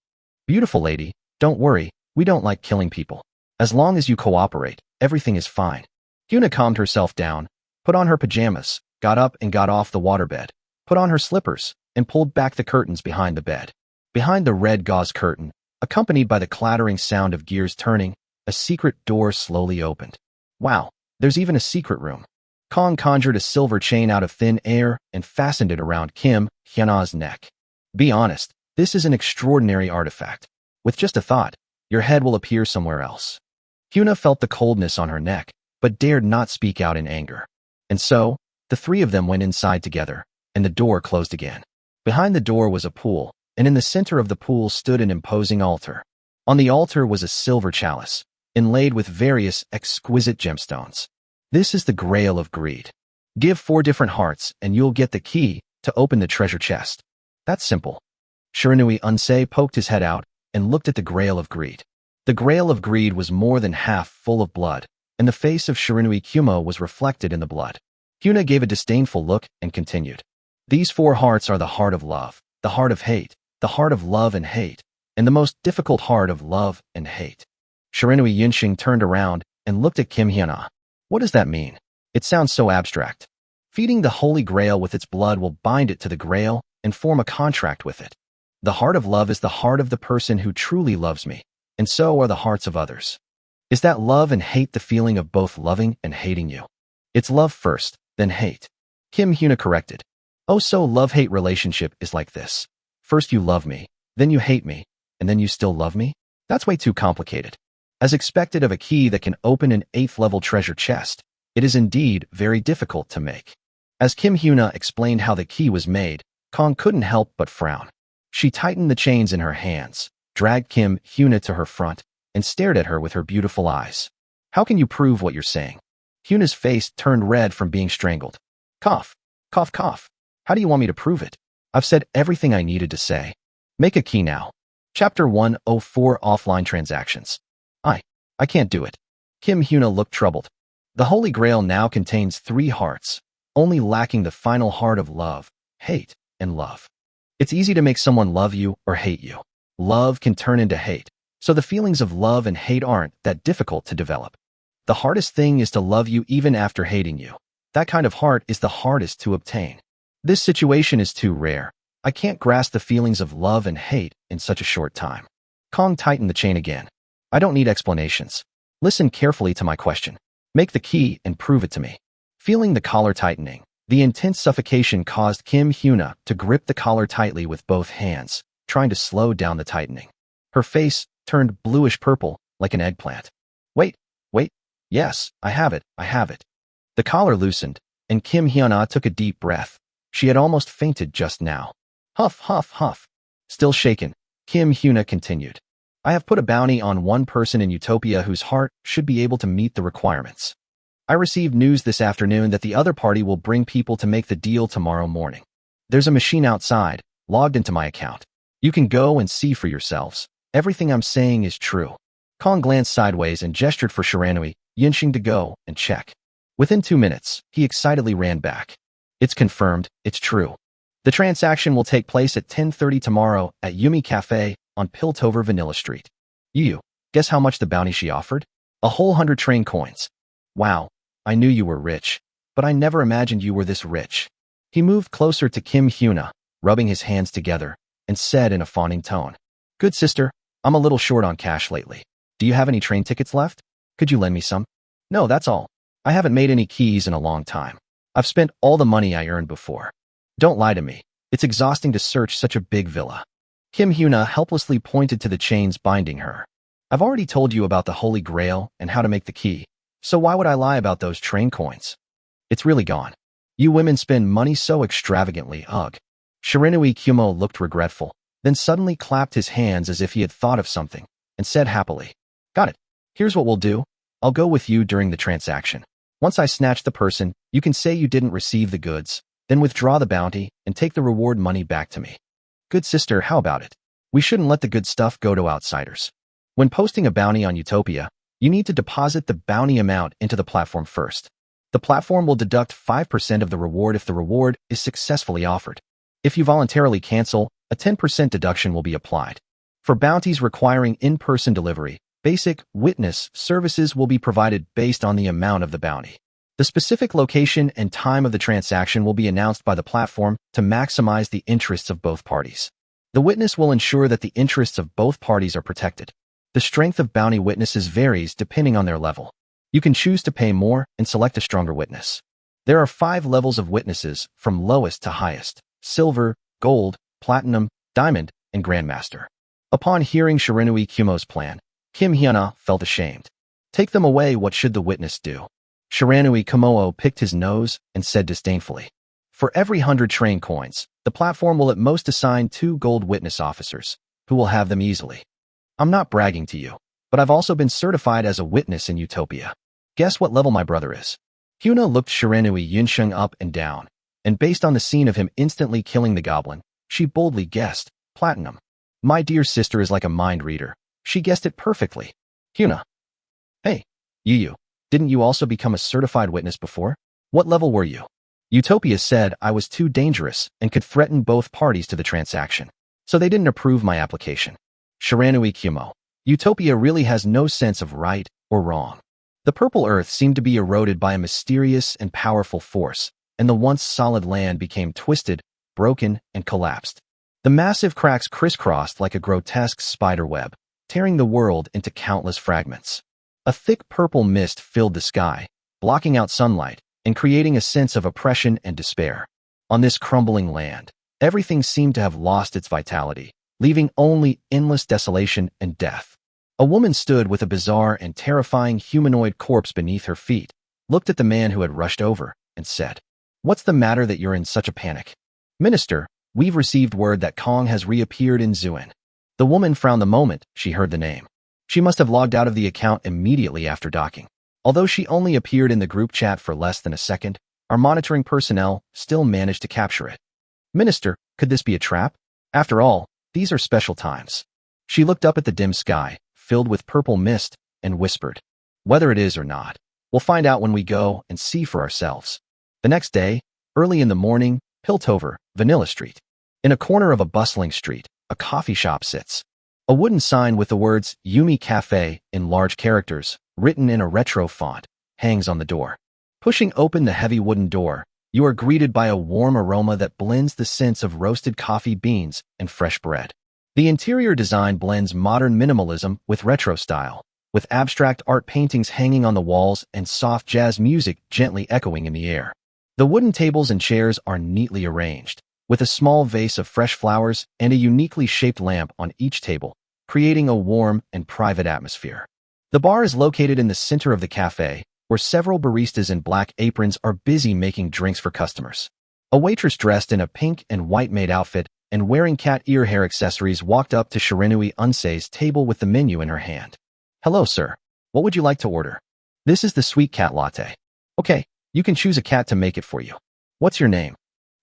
Beautiful lady, don't worry, we don't like killing people. As long as you cooperate, everything is fine. Hyuna calmed herself down, put on her pajamas, got up and got off the waterbed, put on her slippers, and pulled back the curtains behind the bed. Behind the red gauze curtain, accompanied by the clattering sound of gears turning, a secret door slowly opened. Wow, there's even a secret room. Kong conjured a silver chain out of thin air and fastened it around Kim Hyuna's neck. Be honest, this is an extraordinary artifact. With just a thought, your head will appear somewhere else. Hyuna felt the coldness on her neck, but dared not speak out in anger. And so, the three of them went inside together, and the door closed again. Behind the door was a pool, and in the center of the pool stood an imposing altar. On the altar was a silver chalice, inlaid with various exquisite gemstones. This is the Grail of Greed. Give 4 different hearts and you'll get the key to open the treasure chest. That's simple. Shiranui Unsei poked his head out and looked at the Grail of Greed. The Grail of Greed was more than half full of blood, and the face of Shiranui Kyumo was reflected in the blood. Hyuna gave a disdainful look and continued. These 4 hearts are the heart of love, the heart of hate, the heart of love and hate, and the most difficult heart of love and hate. Shiranui Yunxing turned around and looked at Kim Hyuna. What does that mean? It sounds so abstract. Feeding the Holy Grail with its blood will bind it to the Grail and form a contract with it. The heart of love is the heart of the person who truly loves me, and so are the hearts of others. Is that love and hate the feeling of both loving and hating you? It's love first, then hate. Kim Hyuna corrected. Oh, so love-hate relationship is like this. First you love me, then you hate me, and then you still love me? That's way too complicated. As expected of a key that can open an 8th-level treasure chest, it is indeed very difficult to make. As Kim Hyuna explained how the key was made, Kong couldn't help but frown. She tightened the chains in her hands, dragged Kim Hyuna to her front, and stared at her with her beautiful eyes. How can you prove what you're saying? Hyuna's face turned red from being strangled. Cough, cough, cough. How do you want me to prove it? I've said everything I needed to say. Make a key now. Chapter 104 Offline Transactions. I can't do it. Kim Hyuna looked troubled. The Holy Grail now contains 3 hearts, only lacking the final heart of love, hate, and love. It's easy to make someone love you or hate you. Love can turn into hate, so the feelings of love and hate aren't that difficult to develop. The hardest thing is to love you even after hating you. That kind of heart is the hardest to obtain. This situation is too rare. I can't grasp the feelings of love and hate in such a short time. Kong tightened the chain again. I don't need explanations. Listen carefully to my question. Make the key and prove it to me. Feeling the collar tightening, the intense suffocation caused Kim Hyuna to grip the collar tightly with both hands, trying to slow down the tightening. Her face turned bluish-purple like an eggplant. Wait. Yes, I have it. The collar loosened, and Kim Hyuna took a deep breath. She had almost fainted just now. Huff, huff, huff. Still shaken, Kim Hyuna continued. I have put a bounty on one person in Utopia whose heart should be able to meet the requirements. I received news this afternoon that the other party will bring people to make the deal tomorrow morning. There's a machine outside, logged into my account. You can go and see for yourselves. Everything I'm saying is true. Kong glanced sideways and gestured for Shiranui Yunxing to go and check. Within 2 minutes, he excitedly ran back. It's confirmed, it's true. The transaction will take place at 10:30 tomorrow at Yumi Cafe on Piltover Vanilla Street. You, guess how much the bounty she offered? A whole 100 train coins. Wow, I knew you were rich, but I never imagined you were this rich. He moved closer to Kim Hyuna, rubbing his hands together, and said in a fawning tone, Good sister, I'm a little short on cash lately. Do you have any train tickets left? Could you lend me some? No, that's all. I haven't made any keys in a long time. I've spent all the money I earned before. Don't lie to me. It's exhausting to search such a big villa. Kim Hyuna helplessly pointed to the chains binding her. I've already told you about the Holy Grail and how to make the key, so why would I lie about those train coins? It's really gone. You women spend money so extravagantly, ugh. Shirinui Kumo looked regretful, then suddenly clapped his hands as if he had thought of something, and said happily, "Got it. Here's what we'll do. I'll go with you during the transaction. Once I snatch the person, you can say you didn't receive the goods, then withdraw the bounty and take the reward money back to me. Good sister, how about it? We shouldn't let the good stuff go to outsiders. When posting a bounty on Utopia, you need to deposit the bounty amount into the platform first. The platform will deduct 5% of the reward if the reward is successfully offered. If you voluntarily cancel, a 10% deduction will be applied. For bounties requiring in-person delivery, basic witness services will be provided based on the amount of the bounty. The specific location and time of the transaction will be announced by the platform to maximize the interests of both parties. The witness will ensure that the interests of both parties are protected. The strength of bounty witnesses varies depending on their level. You can choose to pay more and select a stronger witness. There are 5 levels of witnesses, from lowest to highest: silver, gold, platinum, diamond, and grandmaster. Upon hearing Shirinui Kumo's plan, Kim Hyuna felt ashamed. Take them away, what should the witness do? Shiranui Kumo picked his nose and said disdainfully, "For every 100 train coins, the platform will at most assign 2 gold witness officers, who will have them easily. I'm not bragging to you, but I've also been certified as a witness in Utopia. Guess what level my brother is?" Hyuna looked Shiranui Yunsheng up and down, and based on the scene of him instantly killing the goblin, she boldly guessed, platinum. My dear sister is like a mind reader. She guessed it perfectly. Hyuna. Hey, you. Didn't you also become a certified witness before? What level were you? Utopia said I was too dangerous and could threaten both parties to the transaction, so they didn't approve my application. Shiranui Kumo. Utopia really has no sense of right or wrong. The purple earth seemed to be eroded by a mysterious and powerful force, and the once solid land became twisted, broken, and collapsed. The massive cracks crisscrossed like a grotesque spider web, tearing the world into countless fragments. A thick purple mist filled the sky, blocking out sunlight and creating a sense of oppression and despair. On this crumbling land, everything seemed to have lost its vitality, leaving only endless desolation and death. A woman stood with a bizarre and terrifying humanoid corpse beneath her feet, looked at the man who had rushed over, and said, "What's the matter that you're in such a panic?" "Minister, we've received word that Kong has reappeared in Zuen." The woman frowned the moment she heard the name. She must have logged out of the account immediately after docking. Although she only appeared in the group chat for less than a second, our monitoring personnel still managed to capture it. "Minister, could this be a trap? After all, these are special times." She looked up at the dim sky, filled with purple mist, and whispered, "Whether it is or not, we'll find out when we go and see for ourselves." The next day, early in the morning, Piltover, Vanilla Street. In a corner of a bustling street, a coffee shop sits. A wooden sign with the words Yumi Cafe in large characters, written in a retro font, hangs on the door. Pushing open the heavy wooden door, you are greeted by a warm aroma that blends the scents of roasted coffee beans and fresh bread. The interior design blends modern minimalism with retro style, with abstract art paintings hanging on the walls and soft jazz music gently echoing in the air. The wooden tables and chairs are neatly arranged, with a small vase of fresh flowers and a uniquely shaped lamp on each table, creating a warm and private atmosphere. The bar is located in the center of the cafe, where several baristas in black aprons are busy making drinks for customers. A waitress dressed in a pink and white maid outfit and wearing cat ear hair accessories walked up to Shirinui Unsei's table with the menu in her hand. "Hello, sir. What would you like to order?" "This is the sweet cat latte." "Okay, you can choose a cat to make it for you." "What's your name?"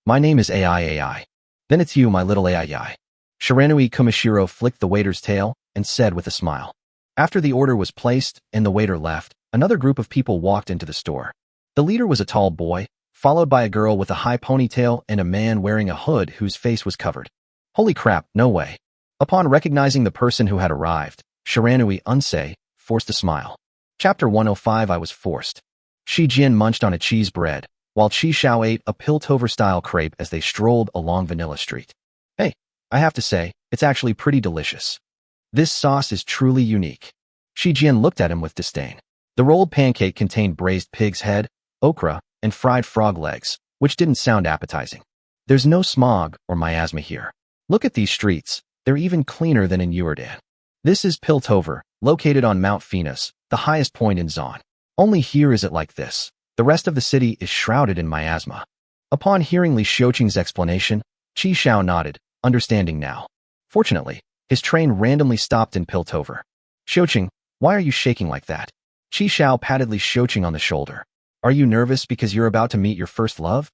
"My name is AI." "Then it's you, my little AI." Shiranui Kumashiro flicked the waiter's tail and said with a smile. After the order was placed and the waiter left, another group of people walked into the store. The leader was a tall boy, followed by a girl with a high ponytail and a man wearing a hood whose face was covered. Holy crap, no way. Upon recognizing the person who had arrived, Shiranui Unsei forced a smile. Chapter 105. I was forced. Shi Jin munched on a cheese bread, while Chi Xiao ate a Piltover-style crepe as they strolled along Vanilla Street. "Hey, I have to say, it's actually pretty delicious. This sauce is truly unique." Shi Jin looked at him with disdain. The rolled pancake contained braised pig's head, okra, and fried frog legs, which didn't sound appetizing. "There's no smog or miasma here. Look at these streets, they're even cleaner than in Uerdan. This is Piltover, located on Mount Phoenix, the highest point in Zon. Only here is it like this. The rest of the city is shrouded in miasma." Upon hearing Li Xiuqing's explanation, Qi Xiao nodded, understanding now. Fortunately, his train randomly stopped in Piltover. Xiuqing, why are you shaking like that? Qi Xiao patted Li Xiuqing on the shoulder. Are you nervous because you're about to meet your first love?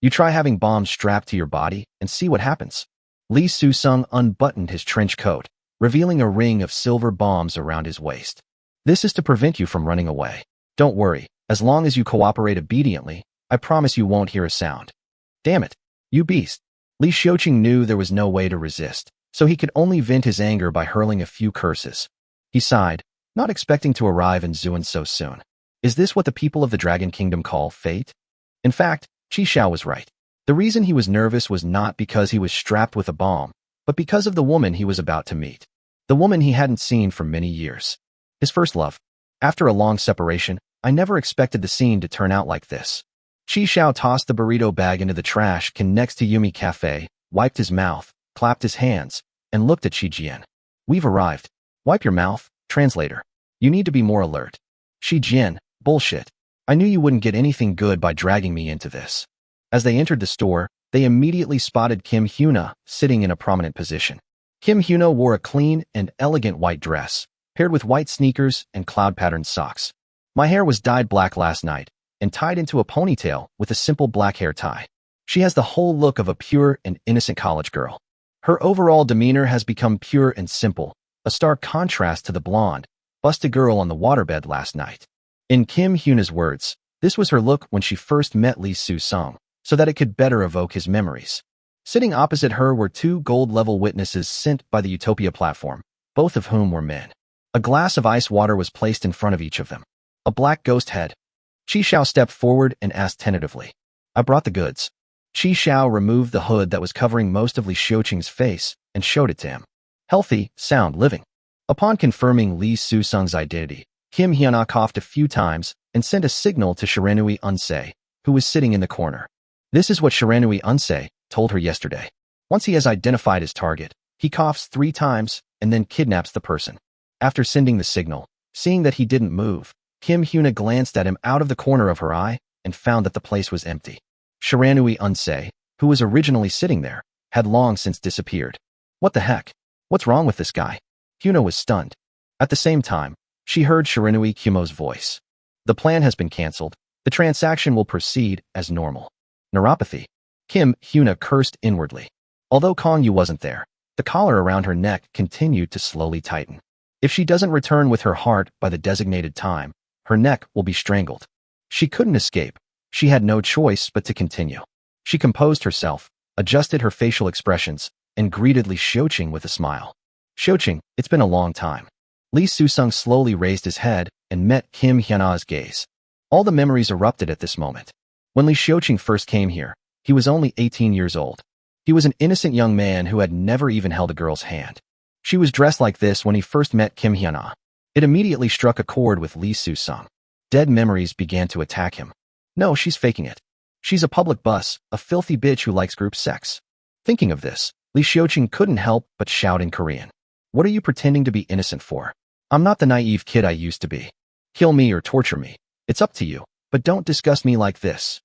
You try having bombs strapped to your body and see what happens. Li Susung unbuttoned his trench coat, revealing a ring of silver bombs around his waist. This is to prevent you from running away. Don't worry, as long as you cooperate obediently, I promise you won't hear a sound. Damn it, you beast. Li Xiuqing knew there was no way to resist, so he could only vent his anger by hurling a few curses. He sighed, not expecting to arrive in Zuan so soon. Is this what the people of the Dragon Kingdom call fate? In fact, Qi Xiao was right. The reason he was nervous was not because he was strapped with a bomb, but because of the woman he was about to meet. The woman he hadn't seen for many years. His first love. After a long separation, I never expected the scene to turn out like this. Qi Xiao tossed the burrito bag into the trash can next to Yumi Cafe, wiped his mouth, clapped his hands, and looked at Shi Jian. We've arrived. Wipe your mouth, translator. You need to be more alert. Shi Jian, bullshit. I knew you wouldn't get anything good by dragging me into this. As they entered the store, they immediately spotted Kim Hyuna sitting in a prominent position. Kim Hyuna wore a clean and elegant white dress, paired with white sneakers and cloud-patterned socks. My hair was dyed black last night and tied into a ponytail with a simple black hair tie. She has the whole look of a pure and innocent college girl. Her overall demeanor has become pure and simple, a stark contrast to the blonde, busted girl on the waterbed last night. In Kim Hyuna's words, this was her look when she first met Li Susung, so that it could better evoke his memories. Sitting opposite her were two gold-level witnesses sent by the Utopia platform, both of whom were men. A glass of ice water was placed in front of each of them. A black ghost head. Qi Xiao stepped forward and asked tentatively, I brought the goods. Qi Xiao removed the hood that was covering most of Li Xiuqing's face and showed it to him. Healthy, sound living. Upon confirming Li Susung's identity, Kim Hyuna coughed a few times and sent a signal to Shiranui Unsei, who was sitting in the corner. This is what Shiranui Unsei told her yesterday. Once he has identified his target, he coughs 3 times and then kidnaps the person. After sending the signal, seeing that he didn't move, Kim Hyuna glanced at him out of the corner of her eye and found that the place was empty. Shiranui Unsei, who was originally sitting there, had long since disappeared. What the heck? What's wrong with this guy? Hyuna was stunned. At the same time, she heard Shiranui Kumo's voice. The plan has been cancelled. The transaction will proceed as normal. Neuropathy. Kim Hyuna cursed inwardly. Although Kong Yu wasn't there, the collar around her neck continued to slowly tighten. If she doesn't return with her heart by the designated time, her neck will be strangled. She couldn't escape. She had no choice but to continue. She composed herself, adjusted her facial expressions, and greeted Li Xiuqing with a smile. Xiuqing, it's been a long time. Li Susung slowly raised his head and met Kim Hyuna's gaze. All the memories erupted at this moment. When Li Xiuqing first came here, he was only 18 years old. He was an innocent young man who had never even held a girl's hand. She was dressed like this when he first met Kim Hyuna. It immediately struck a chord with Li Susung. Dead memories began to attack him. No, she's faking it. She's a public bus, a filthy bitch who likes group sex. Thinking of this, Li Xiuqing couldn't help but shout in Korean. What are you pretending to be innocent for? I'm not the naive kid I used to be. Kill me or torture me. It's up to you, but don't disgust me like this.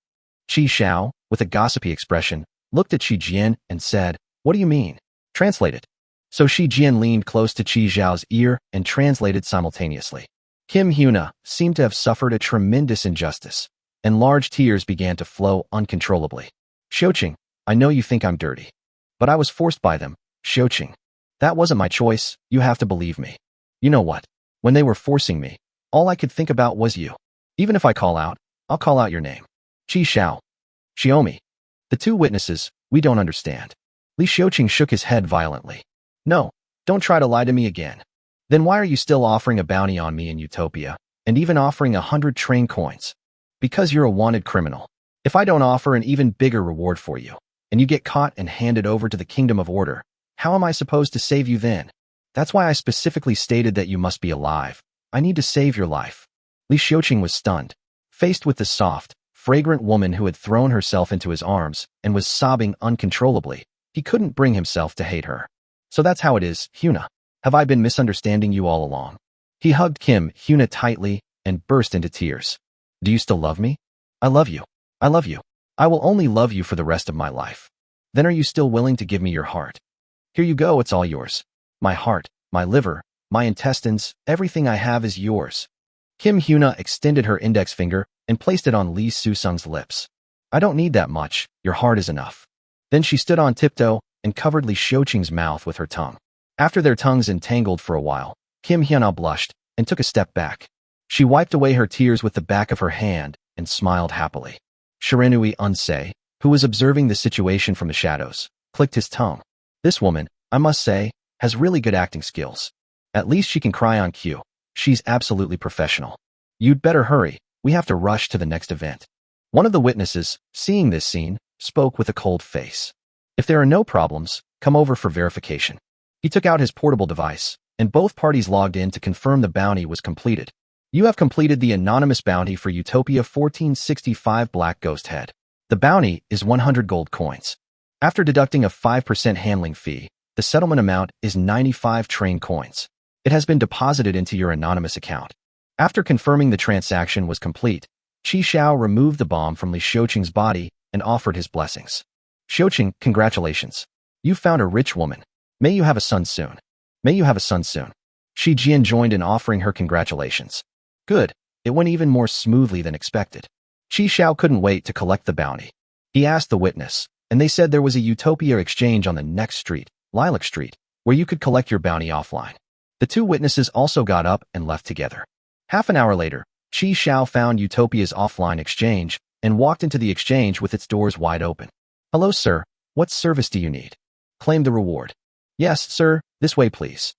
Qi Xiao, with a gossipy expression, looked at Shi Jian and said, What do you mean? Translate it. So Shi Jian leaned close to Qi Xiao's ear and translated simultaneously. Kim Hyuna seemed to have suffered a tremendous injustice, and large tears began to flow uncontrollably. Xiuqing, I know you think I'm dirty, but I was forced by them, Xiuqing. That wasn't my choice, you have to believe me. You know what? When they were forcing me, all I could think about was you. Even if I call out, I'll call out your name. Qi Xiao. Xiaomi. The two witnesses, we don't understand. Li Xiuqing shook his head violently. No, don't try to lie to me again. Then why are you still offering a bounty on me in Utopia, and even offering 100 train coins? Because you're a wanted criminal. If I don't offer an even bigger reward for you, and you get caught and handed over to the Kingdom of Order, how am I supposed to save you then? That's why I specifically stated that you must be alive. I need to save your life. Li Xiuqing was stunned, faced with the soft, fragrant woman who had thrown herself into his arms and was sobbing uncontrollably. He couldn't bring himself to hate her. So that's how it is, Hyuna. Have I been misunderstanding you all along? He hugged Kim Hyuna tightly and burst into tears. Do you still love me? I love you. I love you. I will only love you for the rest of my life. Then are you still willing to give me your heart? Here you go, it's all yours. My heart, my liver, my intestines, everything I have is yours. Kim Hyuna extended her index finger and placed it on Lee Soo-sung's lips. I don't need that much, your heart is enough. Then she stood on tiptoe and covered Lee Xiuqing's mouth with her tongue. After their tongues entangled for a while, Kim Hyuna blushed and took a step back. She wiped away her tears with the back of her hand and smiled happily. Shiranui Unsei, who was observing the situation from the shadows, clicked his tongue. This woman, I must say, has really good acting skills. At least she can cry on cue. She's absolutely professional. You'd better hurry, we have to rush to the next event. One of the witnesses, seeing this scene, spoke with a cold face. If there are no problems, come over for verification. He took out his portable device, and both parties logged in to confirm the bounty was completed. You have completed the anonymous bounty for Utopia 1465 Black Ghost Head. The bounty is 100 gold coins. After deducting a 5% handling fee, the settlement amount is 95 train coins. It has been deposited into your anonymous account. After confirming the transaction was complete, Qi Xiao removed the bomb from Li Xiuqing's body and offered his blessings. Xiuqing, congratulations. You found a rich woman. May you have a son soon. May you have a son soon. Shi Jian joined in offering her congratulations. Good, it went even more smoothly than expected. Qi Xiao couldn't wait to collect the bounty. He asked the witness, and they said there was a Utopia exchange on the next street, Lilac Street, where you could collect your bounty offline. The two witnesses also got up and left together. Half an hour later, Qi Xiao found Utopia's offline exchange and walked into the exchange with its doors wide open. Hello, sir. What service do you need? Claim the reward. Yes, sir. This way, please.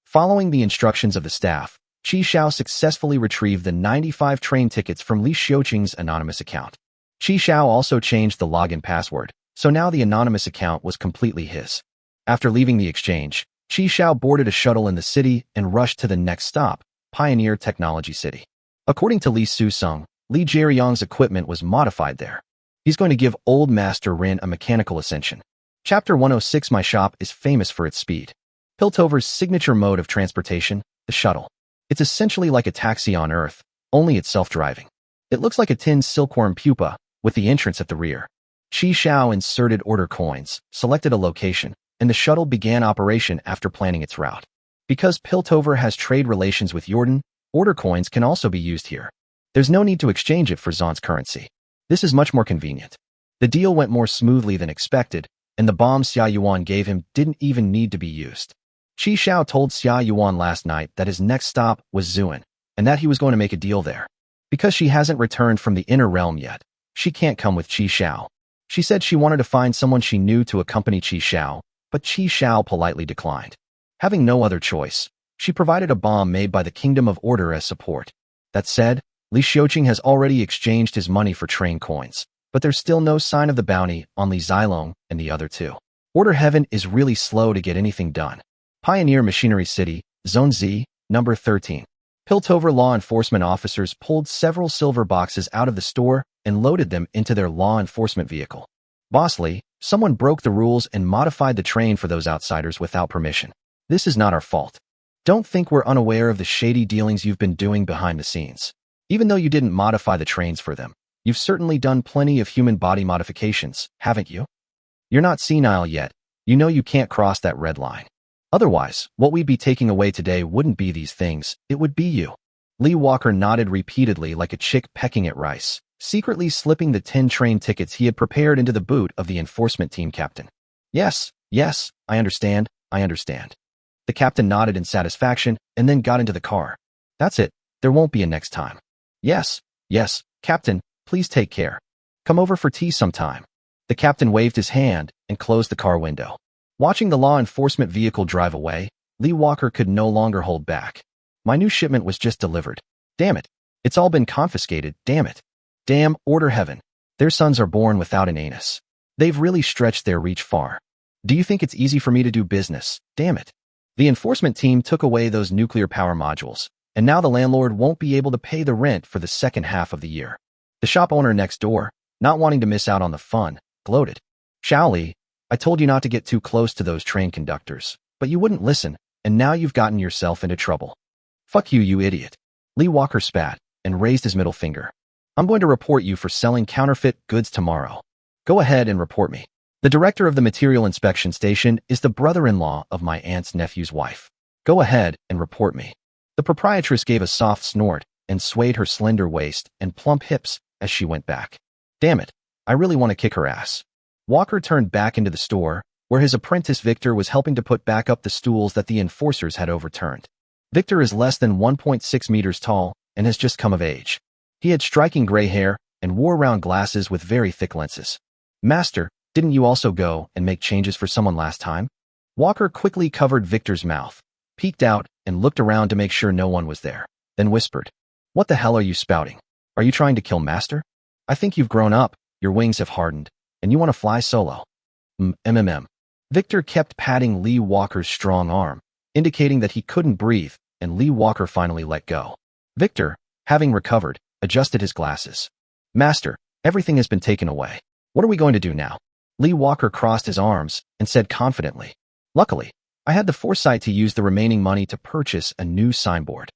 Following the instructions of the staff, Qi Xiao successfully retrieved the 95 train tickets from Li Xiuqing's anonymous account. Qi Xiao also changed the login password, so now the anonymous account was completely his. After leaving the exchange, Qi Xiao boarded a shuttle in the city and rushed to the next stop, Pioneer Technology City. According to Li Soo-sung, Li Jieyong's equipment was modified there. He's going to give Old Master Rin a mechanical ascension. Chapter 106. My shop is famous for its speed. Piltover's signature mode of transportation, the shuttle. It's essentially like a taxi on Earth, only it's self-driving. It looks like a tin silkworm pupa, with the entrance at the rear. Qi Xiao inserted order coins, selected a location, and the shuttle began operation after planning its route. Because Piltover has trade relations with Jordan, order coins can also be used here. There's no need to exchange it for Zon's currency. This is much more convenient. The deal went more smoothly than expected, and the bomb Xia Yuan gave him didn't even need to be used. Qi Xiao told Xia Yuan last night that his next stop was Zuan, and that he was going to make a deal there. Because she hasn't returned from the inner realm yet, she can't come with Qi Xiao. She said she wanted to find someone she knew to accompany Qi Xiao, but Qi Xiao politely declined. Having no other choice, she provided a bomb made by the Kingdom of Order as support. That said, Li Xiuqing has already exchanged his money for train coins, but there's still no sign of the bounty on Li Zilong and the other two. Order Heaven is really slow to get anything done. Pioneer Machinery City, Zone Z, number 13. Piltover law enforcement officers pulled several silver boxes out of the store and loaded them into their law enforcement vehicle. Boss Lee, someone broke the rules and modified the train for those outsiders without permission. This is not our fault. Don't think we're unaware of the shady dealings you've been doing behind the scenes. Even though you didn't modify the trains for them, you've certainly done plenty of human body modifications, haven't you? You're not senile yet. You know you can't cross that red line. Otherwise, what we'd be taking away today wouldn't be these things, it would be you. Lee Walker nodded repeatedly like a chick pecking at rice, secretly slipping the 10 train tickets he had prepared into the boot of the enforcement team captain. Yes, I understand. The captain nodded in satisfaction and then got into the car. That's it, there won't be a next time. Yes, captain, please take care. Come over for tea sometime. The captain waved his hand and closed the car window. Watching the law enforcement vehicle drive away, Lee Walker could no longer hold back. My new shipment was just delivered. Damn it. It's all been confiscated, damn it. Damn, Order Heaven. Their sons are born without an anus. They've really stretched their reach far. Do you think it's easy for me to do business? Damn it. The enforcement team took away those nuclear power modules, and now the landlord won't be able to pay the rent for the second half of the year. The shop owner next door, not wanting to miss out on the fun, gloated. Xiaoli, I told you not to get too close to those train conductors, but you wouldn't listen, and now you've gotten yourself into trouble. Fuck you, you idiot. Lee Walker spat and raised his middle finger. I'm going to report you for selling counterfeit goods tomorrow. Go ahead and report me. The director of the material inspection station is the brother-in-law of my aunt's nephew's wife. Go ahead and report me. The proprietress gave a soft snort and swayed her slender waist and plump hips as she went back. Damn it, I really want to kick her ass. Walker turned back into the store, where his apprentice Victor was helping to put back up the stools that the enforcers had overturned. Victor is less than 1.6 meters tall and has just come of age. He had striking gray hair and wore round glasses with very thick lenses. Master, didn't you also go and make changes for someone last time? Walker quickly covered Victor's mouth, peeked out, and looked around to make sure no one was there, then whispered, What the hell are you spouting? Are you trying to kill Master? I think you've grown up, your wings have hardened, and you want to fly solo. Victor kept patting Lee Walker's strong arm, indicating that he couldn't breathe, and Lee Walker finally let go. Victor, having recovered, adjusted his glasses. Master, everything has been taken away. What are we going to do now? Lee Walker crossed his arms and said confidently, Luckily, I had the foresight to use the remaining money to purchase a new signboard.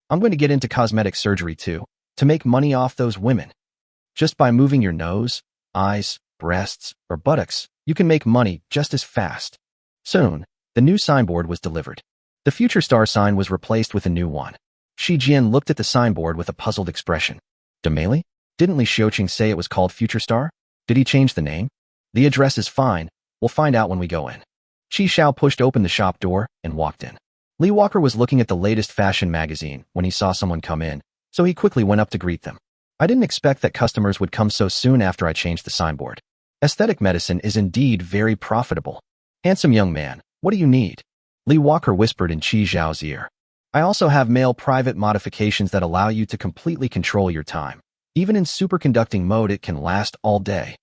I'm going to get into cosmetic surgery too, to make money off those women. Just by moving your nose, eyes, breasts, or buttocks, you can make money just as fast. Soon, the new signboard was delivered. The future star sign was replaced with a new one. Shi Jian looked at the signboard with a puzzled expression. Demeli? Didn't Li Xiuqing say it was called Future Star? Did he change the name? The address is fine. We'll find out when we go in. Qi Xiao pushed open the shop door and walked in. Lee Walker was looking at the latest fashion magazine when he saw someone come in, so he quickly went up to greet them. I didn't expect that customers would come so soon after I changed the signboard. Aesthetic medicine is indeed very profitable. Handsome young man, what do you need? Lee Walker whispered in Qi Xiao's ear. I also have male private modifications that allow you to completely control your time. Even in superconducting mode, it can last all day.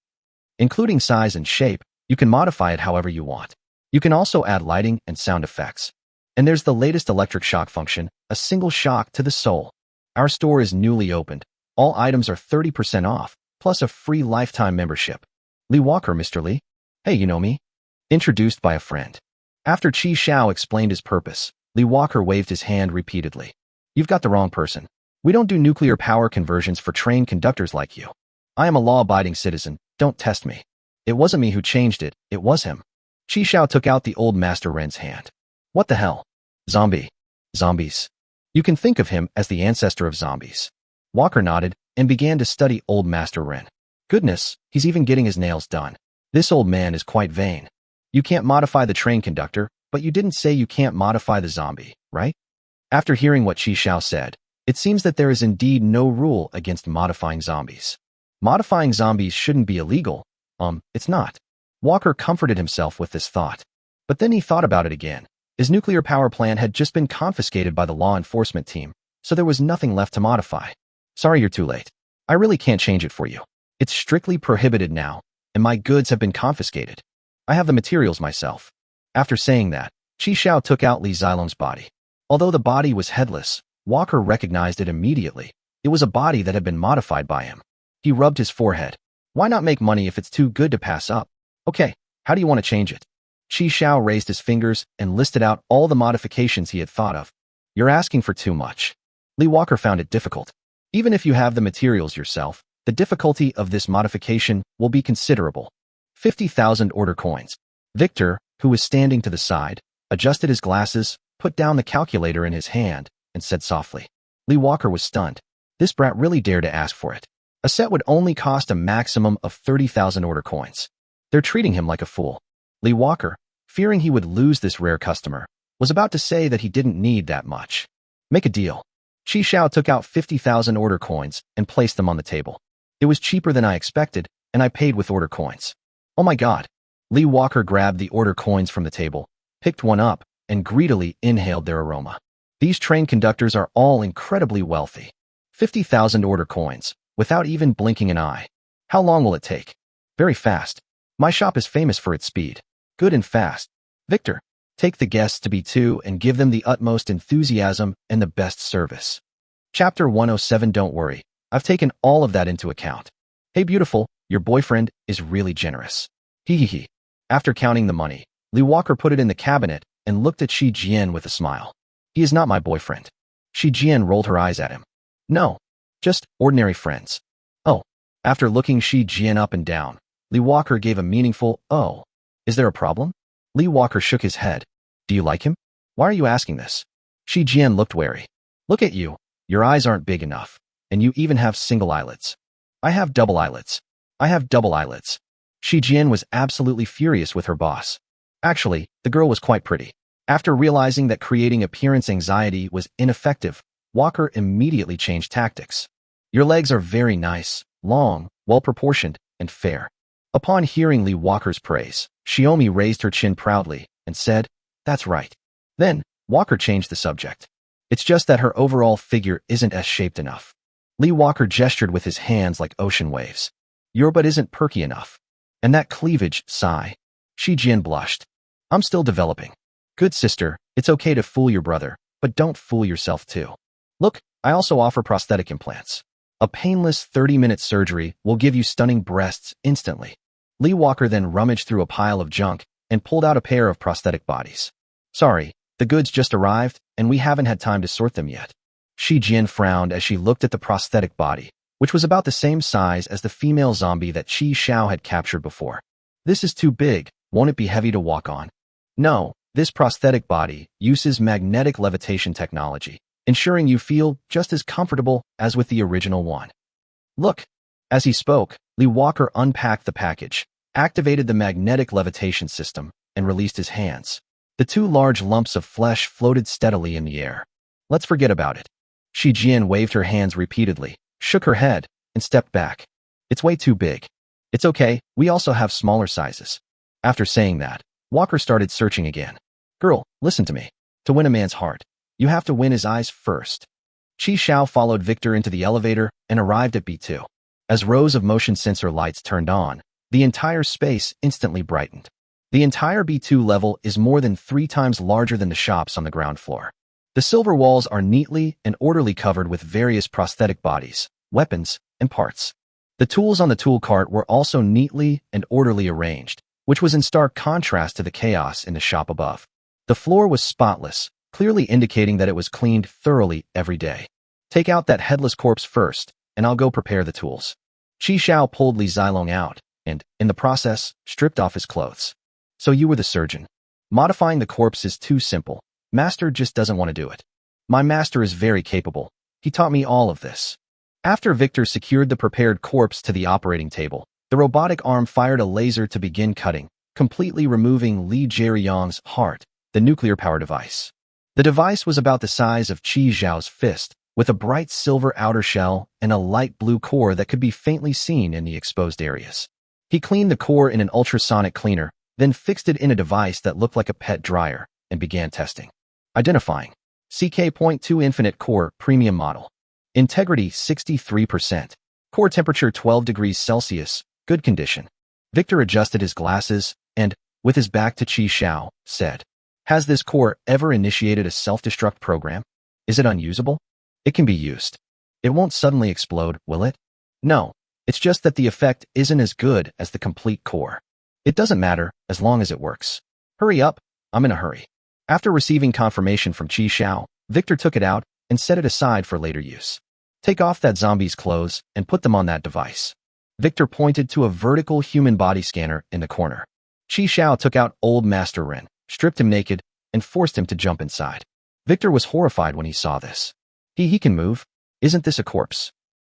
Including size and shape, you can modify it however you want. You can also add lighting and sound effects. And there's the latest electric shock function, a single shock to the soul. Our store is newly opened. All items are 30% off, plus a free lifetime membership. Lee Walker, Mr. Lee? Hey, you know me? Introduced by a friend. After Qi Xiao explained his purpose, Lee Walker waved his hand repeatedly. You've got the wrong person. We don't do nuclear power conversions for trained conductors like you. I am a law-abiding citizen. Don't test me. It wasn't me who changed it. It was him. Qi Xiao took out the old Master Ren's hand. What the hell? Zombies. You can think of him as the ancestor of zombies. Walker nodded and began to study old Master Ren. Goodness, he's even getting his nails done. This old man is quite vain. You can't modify the train conductor, but you didn't say you can't modify the zombie, right? After hearing what Qi Xiao said, it seems that there is indeed no rule against modifying zombies. Modifying zombies shouldn't be illegal. It's not. Walker comforted himself with this thought. But then he thought about it again. His nuclear power plant had just been confiscated by the law enforcement team, so there was nothing left to modify. Sorry you're too late. I really can't change it for you. It's strictly prohibited now, and my goods have been confiscated. I have the materials myself. After saying that, Qi Xiao took out Li Xilong's body. Although the body was headless, Walker recognized it immediately. It was a body that had been modified by him. He rubbed his forehead. Why not make money if it's too good to pass up? Okay, how do you want to change it? Qi Xiao raised his fingers and listed out all the modifications he had thought of. You're asking for too much. Lee Walker found it difficult. Even if you have the materials yourself, the difficulty of this modification will be considerable. 50,000 order coins. Victor, who was standing to the side, adjusted his glasses, put down the calculator in his hand, and said softly. Lee Walker was stunned. This brat really dared to ask for it. A set would only cost a maximum of 30,000 order coins. They're treating him like a fool. Lee Walker, fearing he would lose this rare customer, was about to say that he didn't need that much. Make a deal. Qi Xiao took out 50,000 order coins and placed them on the table. It was cheaper than I expected, and I paid with order coins. Oh my god. Lee Walker grabbed the order coins from the table, picked one up, and greedily inhaled their aroma. These train conductors are all incredibly wealthy. 50,000 order coins, without even blinking an eye. How long will it take? Very fast. My shop is famous for its speed. Good and fast. Victor, take the guests to B2 and give them the utmost enthusiasm and the best service. Chapter 107. Don't worry, I've taken all of that into account. Hey beautiful, your boyfriend is really generous. Hee. After counting the money, Lee Walker put it in the cabinet and looked at Shi Jian with a smile. He is not my boyfriend. Shi Jian rolled her eyes at him. No, just ordinary friends. Oh. After looking Shi Jian up and down, Lee Walker gave a meaningful, "Oh. Is there a problem?" Lee Walker shook his head. "Do you like him? Why are you asking this?" Shi Jian looked wary. "Look at you. Your eyes aren't big enough. And you even have single eyelids." "I have double eyelids. I have double eyelids." Shi Jian was absolutely furious with her boss. Actually, the girl was quite pretty. After realizing that creating appearance anxiety was ineffective, Walker immediately changed tactics. "Your legs are very nice, long, well-proportioned, and fair." Upon hearing Lee Walker's praise, Xiaomi raised her chin proudly and said, "That's right." Then, Walker changed the subject. "It's just that her overall figure isn't S-shaped enough." Lee Walker gestured with his hands like ocean waves. "Your butt isn't perky enough. And that cleavage, sigh." Shi Jian blushed. "I'm still developing." "Good sister, it's okay to fool your brother, but don't fool yourself too. Look, I also offer prosthetic implants. A painless 30-minute surgery will give you stunning breasts instantly." Lee Walker then rummaged through a pile of junk and pulled out a pair of prosthetic bodies. "Sorry, the goods just arrived, and we haven't had time to sort them yet." Shi Jian frowned as she looked at the prosthetic body, which was about the same size as the female zombie that Qi Xiao had captured before. "This is too big, won't it be heavy to walk on?" "No, this prosthetic body uses magnetic levitation technology, ensuring you feel just as comfortable as with the original one. Look." As he spoke, Lee Walker unpacked the package, activated the magnetic levitation system, and released his hands. The two large lumps of flesh floated steadily in the air. "Let's forget about it." Shi Jian waved her hands repeatedly, shook her head, and stepped back. "It's way too big." "It's okay, we also have smaller sizes." After saying that, Walker started searching again. "Girl, listen to me. To win a man's heart, you have to win his eyes first." Qi Xiao followed Victor into the elevator and arrived at B2. As rows of motion sensor lights turned on, the entire space instantly brightened. The entire B2 level is more than 3 times larger than the shops on the ground floor. The silver walls are neatly and orderly covered with various prosthetic bodies, weapons, and parts. The tools on the tool cart were also neatly and orderly arranged, which was in stark contrast to the chaos in the shop above. The floor was spotless, clearly indicating that it was cleaned thoroughly every day. "Take out that headless corpse first, and I'll go prepare the tools." Qi Xiao pulled Li Zilong out, and, in the process, stripped off his clothes. "So you were the surgeon. Modifying the corpse is too simple. Master just doesn't want to do it." "My master is very capable. He taught me all of this." After Victor secured the prepared corpse to the operating table, the robotic arm fired a laser to begin cutting, completely removing Li Jieyang's heart, the nuclear power device. The device was about the size of Qi Xiao's fist, with a bright silver outer shell and a light blue core that could be faintly seen in the exposed areas. He cleaned the core in an ultrasonic cleaner, then fixed it in a device that looked like a pet dryer, and began testing. Identifying. CK.2 Infinite Core Premium Model. Integrity 63%. Core temperature 12 degrees Celsius, good condition. Victor adjusted his glasses and, with his back to Qi Xiao, said, "Has this core ever initiated a self-destruct program? Is it unusable?" "It can be used. It won't suddenly explode, will it?" "No, it's just that the effect isn't as good as the complete core. It doesn't matter as long as it works. Hurry up, I'm in a hurry." After receiving confirmation from Qi Xiao, Victor took it out and set it aside for later use. "Take off that zombie's clothes and put them on that device." Victor pointed to a vertical human body scanner in the corner. Qi Xiao took out old Master Ren, stripped him naked, and forced him to jump inside. Victor was horrified when he saw this. He can move. Isn't this a corpse?"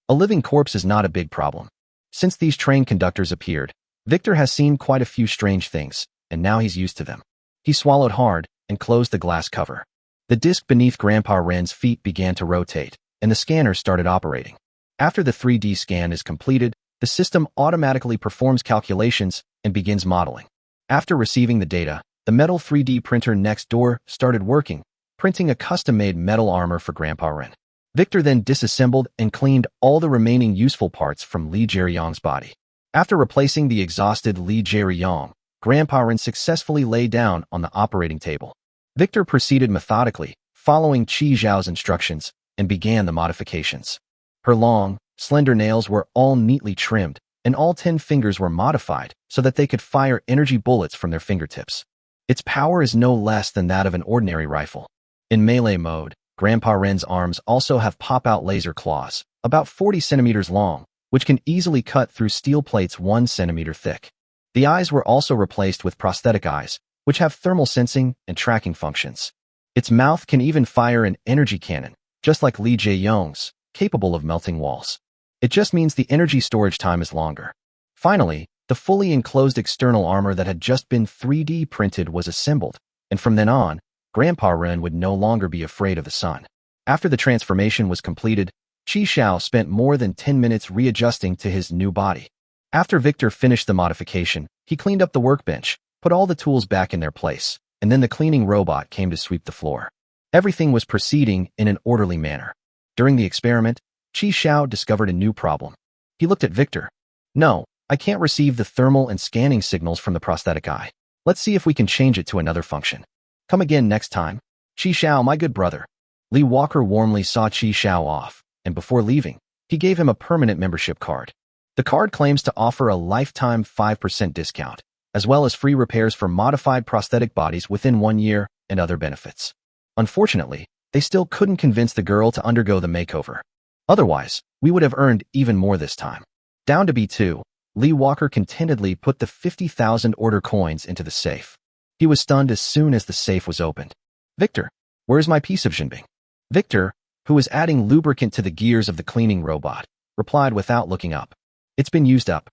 A living corpse is not a big problem. Since these train conductors appeared, Victor has seen quite a few strange things, and now he's used to them. He swallowed hard and closed the glass cover. The disc beneath Grandpa Ren's feet began to rotate, and the scanner started operating. After the 3D scan is completed, the system automatically performs calculations and begins modeling. After receiving the data, the metal 3D printer next door started working, printing a custom-made metal armor for Grandpa Ren. Victor then disassembled and cleaned all the remaining useful parts from Li Jieyang's body. After replacing the exhausted Li Jieyang, Grandpa Ren successfully lay down on the operating table. Victor proceeded methodically, following Qi Xiao's instructions, and began the modifications. Her long, slender nails were all neatly trimmed, and all 10 fingers were modified so that they could fire energy bullets from their fingertips. Its power is no less than that of an ordinary rifle. In melee mode, Grandpa Ren's arms also have pop-out laser claws, about 40 centimeters long, which can easily cut through steel plates 1 centimeter thick. The eyes were also replaced with prosthetic eyes, which have thermal sensing and tracking functions. Its mouth can even fire an energy cannon, just like Lee Jae-young's, capable of melting walls. It just means the energy storage time is longer. Finally, the fully enclosed external armor that had just been 3D printed was assembled, and from then on, Grandpa Ren would no longer be afraid of the sun. After the transformation was completed, Chi Xiao spent more than 10 minutes readjusting to his new body. After Victor finished the modification, he cleaned up the workbench, put all the tools back in their place, and then the cleaning robot came to sweep the floor. Everything was proceeding in an orderly manner. During the experiment, Chi Xiao discovered a new problem. He looked at Victor. No, I can't receive the thermal and scanning signals from the prosthetic eye. Let's see if we can change it to another function. Come again next time. Chi Xiao, my good brother. Lee Walker warmly saw Chi Xiao off, and before leaving, he gave him a permanent membership card. The card claims to offer a lifetime 5% discount, as well as free repairs for modified prosthetic bodies within 1 year and other benefits. Unfortunately, they still couldn't convince the girl to undergo the makeover. Otherwise, we would have earned even more this time. Down to B2, Lee Walker contentedly put the 50,000 order coins into the safe. He was stunned as soon as the safe was opened. Victor, where's my piece of Jinbing? Victor, who was adding lubricant to the gears of the cleaning robot, replied without looking up. It's been used up.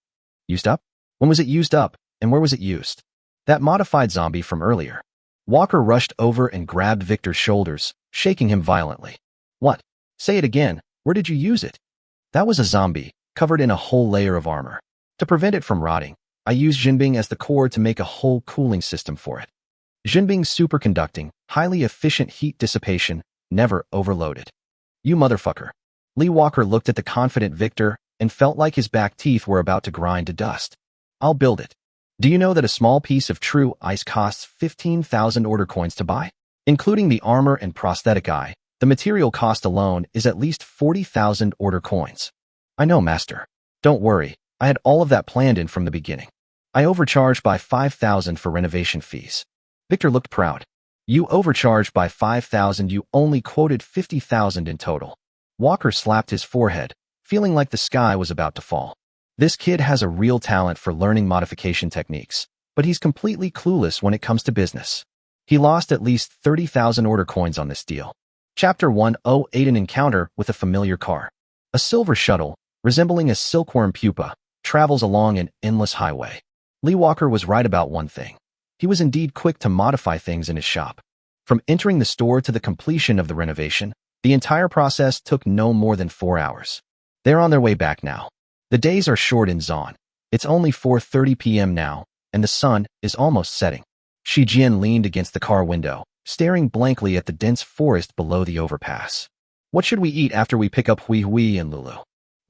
Used up? When was it used up, and where was it used? That modified zombie from earlier. Walker rushed over and grabbed Victor's shoulders, shaking him violently. What? Say it again. Where did you use it? That was a zombie, covered in a whole layer of armor. To prevent it from rotting, I used Jinbing as the core to make a whole cooling system for it. Jinbing's superconducting, highly efficient heat dissipation, never overloaded. You motherfucker. Lee Walker looked at the confident Victor and felt like his back teeth were about to grind to dust. I'll build it. Do you know that a small piece of true ice costs 15,000 order coins to buy? Including the armor and prosthetic eye, the material cost alone is at least 40,000 order coins. I know, master. Don't worry, I had all of that planned in from the beginning. I overcharged by 5,000 for renovation fees. Victor looked proud. You overcharged by 5,000, you only quoted 50,000 in total. Walker slapped his forehead, feeling like the sky was about to fall. This kid has a real talent for learning modification techniques, but he's completely clueless when it comes to business. He lost at least 30,000 order coins on this deal. Chapter 108: An encounter with a familiar car. A silver shuttle, resembling a silkworm pupa, travels along an endless highway. Lee Walker was right about one thing. He was indeed quick to modify things in his shop. From entering the store to the completion of the renovation, the entire process took no more than 4 hours. They're on their way back now. The days are short in Zon. It's only 4:30 p.m. now, and the sun is almost setting. Shi Jian leaned against the car window, staring blankly at the dense forest below the overpass. What should we eat after we pick up Hui Hui and Lulu?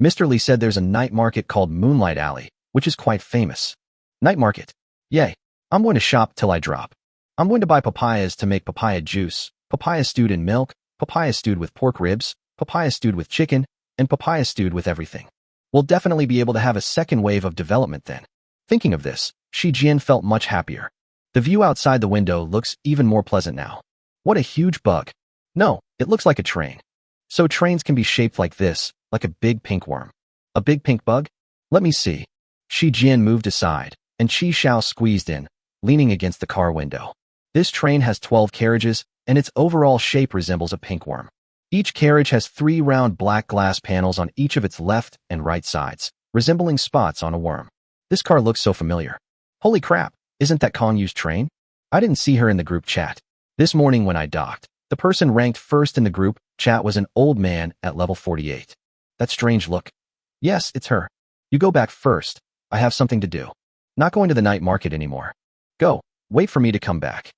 Mr. Lee said there's a night market called Moonlight Alley, which is quite famous. Night market? Yay. I'm going to shop till I drop. I'm going to buy papayas to make papaya juice, papaya stewed in milk, papaya stewed with pork ribs, papaya stewed with chicken, and papaya stewed with everything. We'll definitely be able to have a second wave of development then. Thinking of this, Shi Jian felt much happier. The view outside the window looks even more pleasant now. What a huge bug. No, it looks like a train. So trains can be shaped like this, like a big pink worm. A big pink bug? Let me see. Shi Jian moved aside, and Chi Xiao squeezed in, leaning against the car window. This train has 12 carriages, and its overall shape resembles a pink worm. Each carriage has 3 round black glass panels on each of its left and right sides, resembling spots on a worm. This car looks so familiar. Holy crap, isn't that Kong Yu's train? I didn't see her in the group chat. This morning when I docked, the person ranked first in the group chat was an old man at level 48. That strange look. Yes, it's her. You go back first. I have something to do. Not going to the night market anymore. Go, wait for me to come back.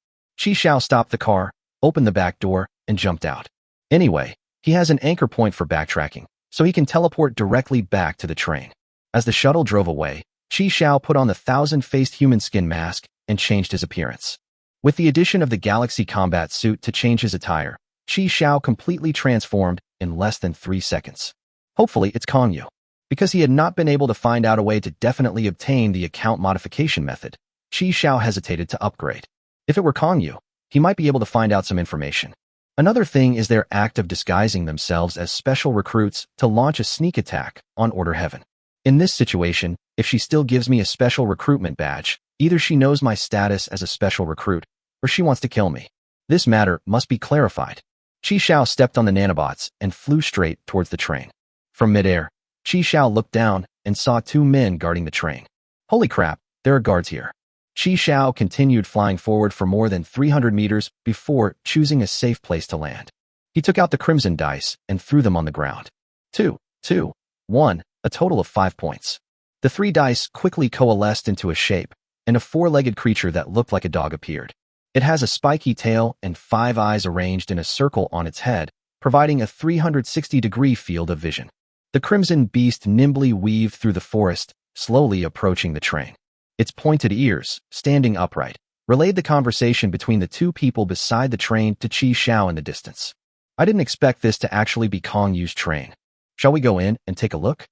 Chi Xiao stopped the car, opened the back door, and jumped out. Anyway, he has an anchor point for backtracking, so he can teleport directly back to the train. As the shuttle drove away, Chi Xiao put on the 1,000-faced human skin mask and changed his appearance. With the addition of the Galaxy combat suit to change his attire, Chi Xiao completely transformed in less than 3 seconds. Hopefully it's Kong Yu. Because he had not been able to find out a way to definitely obtain the account modification method, Chi Xiao hesitated to upgrade. If it were Kong Yu, he might be able to find out some information. Another thing is their act of disguising themselves as special recruits to launch a sneak attack on Order Heaven. In this situation, if she still gives me a special recruitment badge, either she knows my status as a special recruit, or she wants to kill me. This matter must be clarified. Qi Xiao stepped on the nanobots and flew straight towards the train. From midair, Qi Xiao looked down and saw two men guarding the train. Holy crap, there are guards here. Qi Xiao continued flying forward for more than 300 meters before choosing a safe place to land. He took out the crimson dice and threw them on the ground. 2, 2, 1, a total of 5 points. The 3 dice quickly coalesced into a shape, and a 4-legged creature that looked like a dog appeared. It has a spiky tail and 5 eyes arranged in a circle on its head, providing a 360-degree field of vision. The crimson beast nimbly weaved through the forest, slowly approaching the train. Its pointed ears, standing upright, relayed the conversation between the two people beside the train to Qi Xiao in the distance. I didn't expect this to actually be Kong Yu's train. Shall we go in and take a look?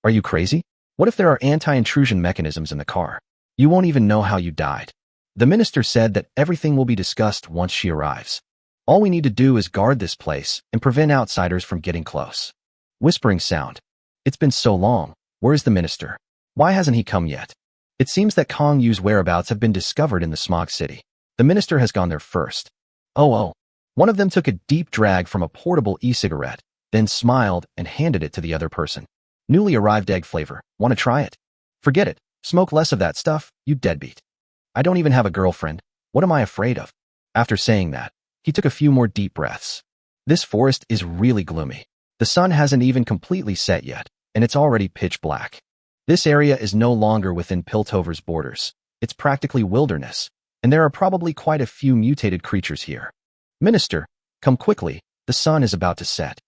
Are you crazy? What if there are anti-intrusion mechanisms in the car? You won't even know how you died. The minister said that everything will be discussed once she arrives. All we need to do is guard this place and prevent outsiders from getting close. Whispering sound. It's been so long. Where's the minister? Why hasn't he come yet? It seems that Kong Yu's whereabouts have been discovered in the smog city. The minister has gone there first. Oh. One of them took a deep drag from a portable e-cigarette, then smiled and handed it to the other person. Newly arrived egg flavor. Want to try it? Forget it. Smoke less of that stuff, you deadbeat. I don't even have a girlfriend. What am I afraid of? After saying that, he took a few more deep breaths. This forest is really gloomy. The sun hasn't even completely set yet, and it's already pitch black. This area is no longer within Piltover's borders. It's practically wilderness, and there are probably quite a few mutated creatures here. Minister, come quickly. The sun is about to set.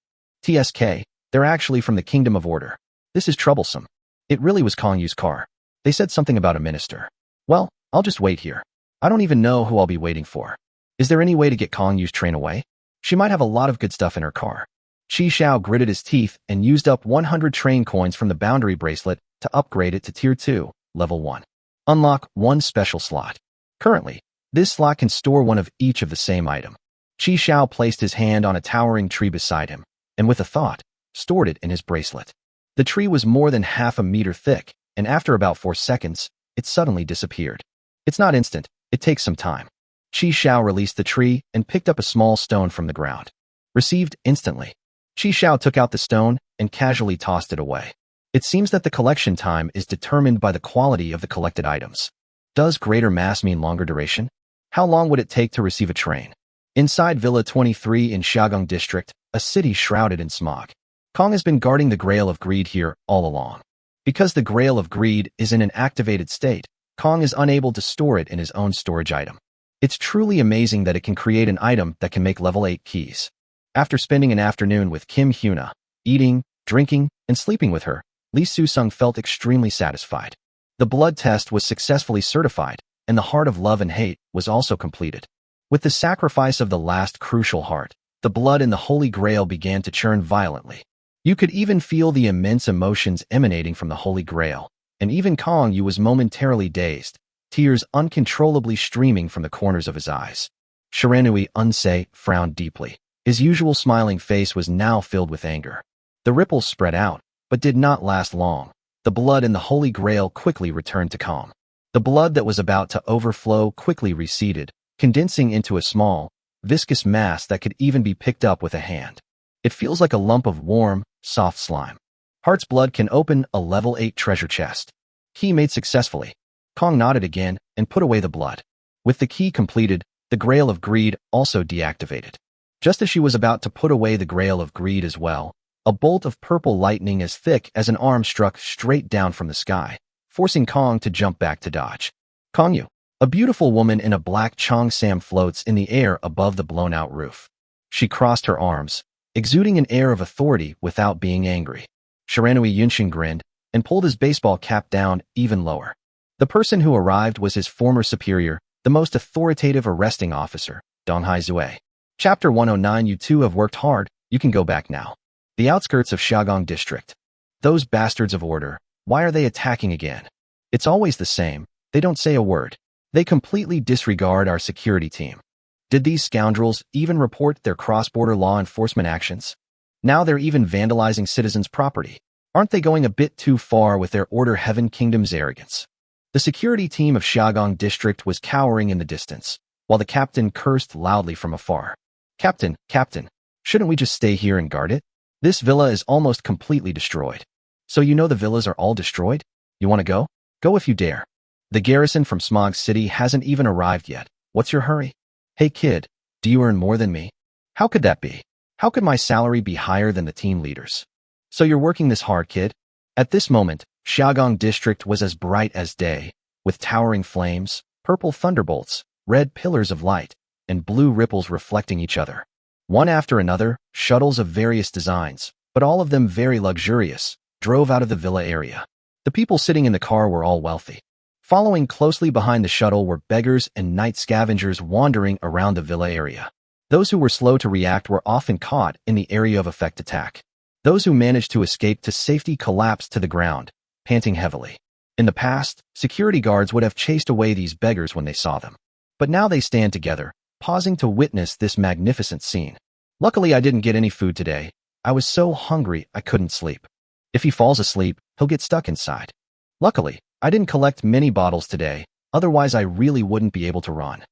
TSK, they're actually from the Kingdom of Order. This is troublesome. It really was Kong Yu's car. They said something about a minister. Well, I'll just wait here. I don't even know who I'll be waiting for. Is there any way to get Kong Yu's train away? She might have a lot of good stuff in her car. Qi Xiao gritted his teeth and used up 100 train coins from the boundary bracelet to upgrade it to Tier 2, Level 1. Unlock 1 special slot. Currently, this slot can store one of each of the same item. Qi Xiao placed his hand on a towering tree beside him, and with a thought, stored it in his bracelet. The tree was more than half a meter thick, and after about 4 seconds, it suddenly disappeared. It's not instant, it takes some time. Qi Xiao released the tree and picked up a small stone from the ground. Received instantly. Qi Xiao took out the stone and casually tossed it away. It seems that the collection time is determined by the quality of the collected items. Does greater mass mean longer duration? How long would it take to receive a train? Inside Villa 23 in Xiagang District, a city shrouded in smog. Kong has been guarding the Grail of Greed here all along. Because the Grail of Greed is in an activated state, Kong is unable to store it in his own storage item. It's truly amazing that it can create an item that can make level 8 keys. After spending an afternoon with Kim Hyuna, eating, drinking, and sleeping with her, Lee Soo-sung felt extremely satisfied. The blood test was successfully certified, and the Heart of Love and Hate was also completed. With the sacrifice of the last crucial heart, the blood in the Holy Grail began to churn violently. You could even feel the immense emotions emanating from the Holy Grail, and even Kong Yu was momentarily dazed, tears uncontrollably streaming from the corners of his eyes. Shiranui Unsei frowned deeply. His usual smiling face was now filled with anger. The ripples spread out, but did not last long. The blood in the Holy Grail quickly returned to calm. The blood that was about to overflow quickly receded, condensing into a small, viscous mass that could even be picked up with a hand. It feels like a lump of warm, soft slime. Heart's blood can open a level 8 treasure chest. Key made successfully. Kong nodded again and put away the blood. With the key completed, the Grail of Greed also deactivated. Just as she was about to put away the Grail of Greed as well, a bolt of purple lightning as thick as an arm struck straight down from the sky, forcing Kong to jump back to dodge. Kong Yu, a beautiful woman in a black cheongsam, floats in the air above the blown-out roof. She crossed her arms, exuding an air of authority without being angry. Shiranui Yunshin grinned and pulled his baseball cap down even lower. The person who arrived was his former superior, the most authoritative arresting officer, Donghai Zue. Chapter 109. You two have worked hard, you can go back now. The outskirts of Xiagang District. Those bastards of order, why are they attacking again? It's always the same, they don't say a word. They completely disregard our security team. Did these scoundrels even report their cross-border law enforcement actions? Now they're even vandalizing citizens' property. Aren't they going a bit too far with their Order Heaven Kingdom's arrogance? The security team of Xiaogong District was cowering in the distance, while the captain cursed loudly from afar. Captain, shouldn't we just stay here and guard it? This villa is almost completely destroyed. So you know the villas are all destroyed? You want to go? Go if you dare. The garrison from Smog City hasn't even arrived yet. What's your hurry? Hey kid, do you earn more than me? How could that be? How could my salary be higher than the team leaders? So you're working this hard, kid? At this moment, Xiaogong District was as bright as day, with towering flames, purple thunderbolts, red pillars of light, and blue ripples reflecting each other. One after another, shuttles of various designs, but all of them very luxurious, drove out of the villa area. The people sitting in the car were all wealthy. Following closely behind the shuttle were beggars and night scavengers wandering around the villa area. Those who were slow to react were often caught in the area of effect attack. Those who managed to escape to safety collapsed to the ground, panting heavily. In the past, security guards would have chased away these beggars when they saw them. But now they stand together, pausing to witness this magnificent scene. Luckily, I didn't get any food today. I was so hungry I couldn't sleep. If he falls asleep, he'll get stuck inside. Luckily, I didn't collect many bottles today, otherwise I really wouldn't be able to run.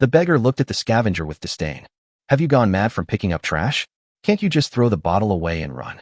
The beggar looked at the scavenger with disdain. Have you gone mad from picking up trash? Can't you just throw the bottle away and run?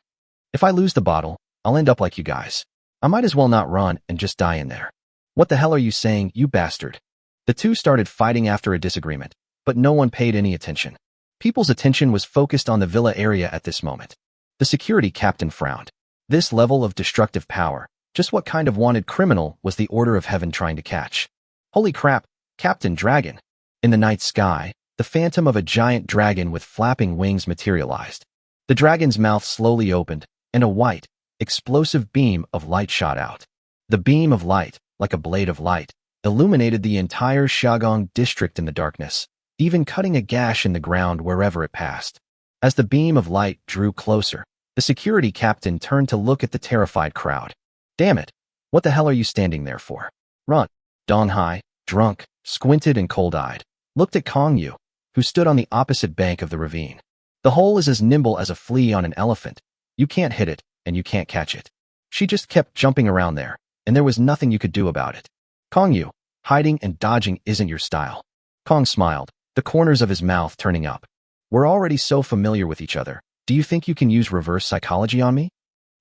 If I lose the bottle, I'll end up like you guys. I might as well not run and just die in there. What the hell are you saying, you bastard? The two started fighting after a disagreement, but no one paid any attention. People's attention was focused on the villa area at this moment. The security captain frowned. This level of destructive power, just what kind of wanted criminal was the Order of Heaven trying to catch? Holy crap, Captain Dragon! In the night sky, the phantom of a giant dragon with flapping wings materialized. The dragon's mouth slowly opened, and a white, explosive beam of light shot out. The beam of light, like a blade of light, illuminated the entire Xiaogong District in the darkness, even cutting a gash in the ground wherever it passed. As the beam of light drew closer, the security captain turned to look at the terrified crowd. Damn it! What the hell are you standing there for? Run! Dong Hai, drunk, squinted and cold-eyed, looked at Kong Yu, who stood on the opposite bank of the ravine. The hole is as nimble as a flea on an elephant. You can't hit it, and you can't catch it. She just kept jumping around there, and there was nothing you could do about it. Kong Yu, hiding and dodging isn't your style. Kong smiled, the corners of his mouth turning up. We're already so familiar with each other. Do you think you can use reverse psychology on me?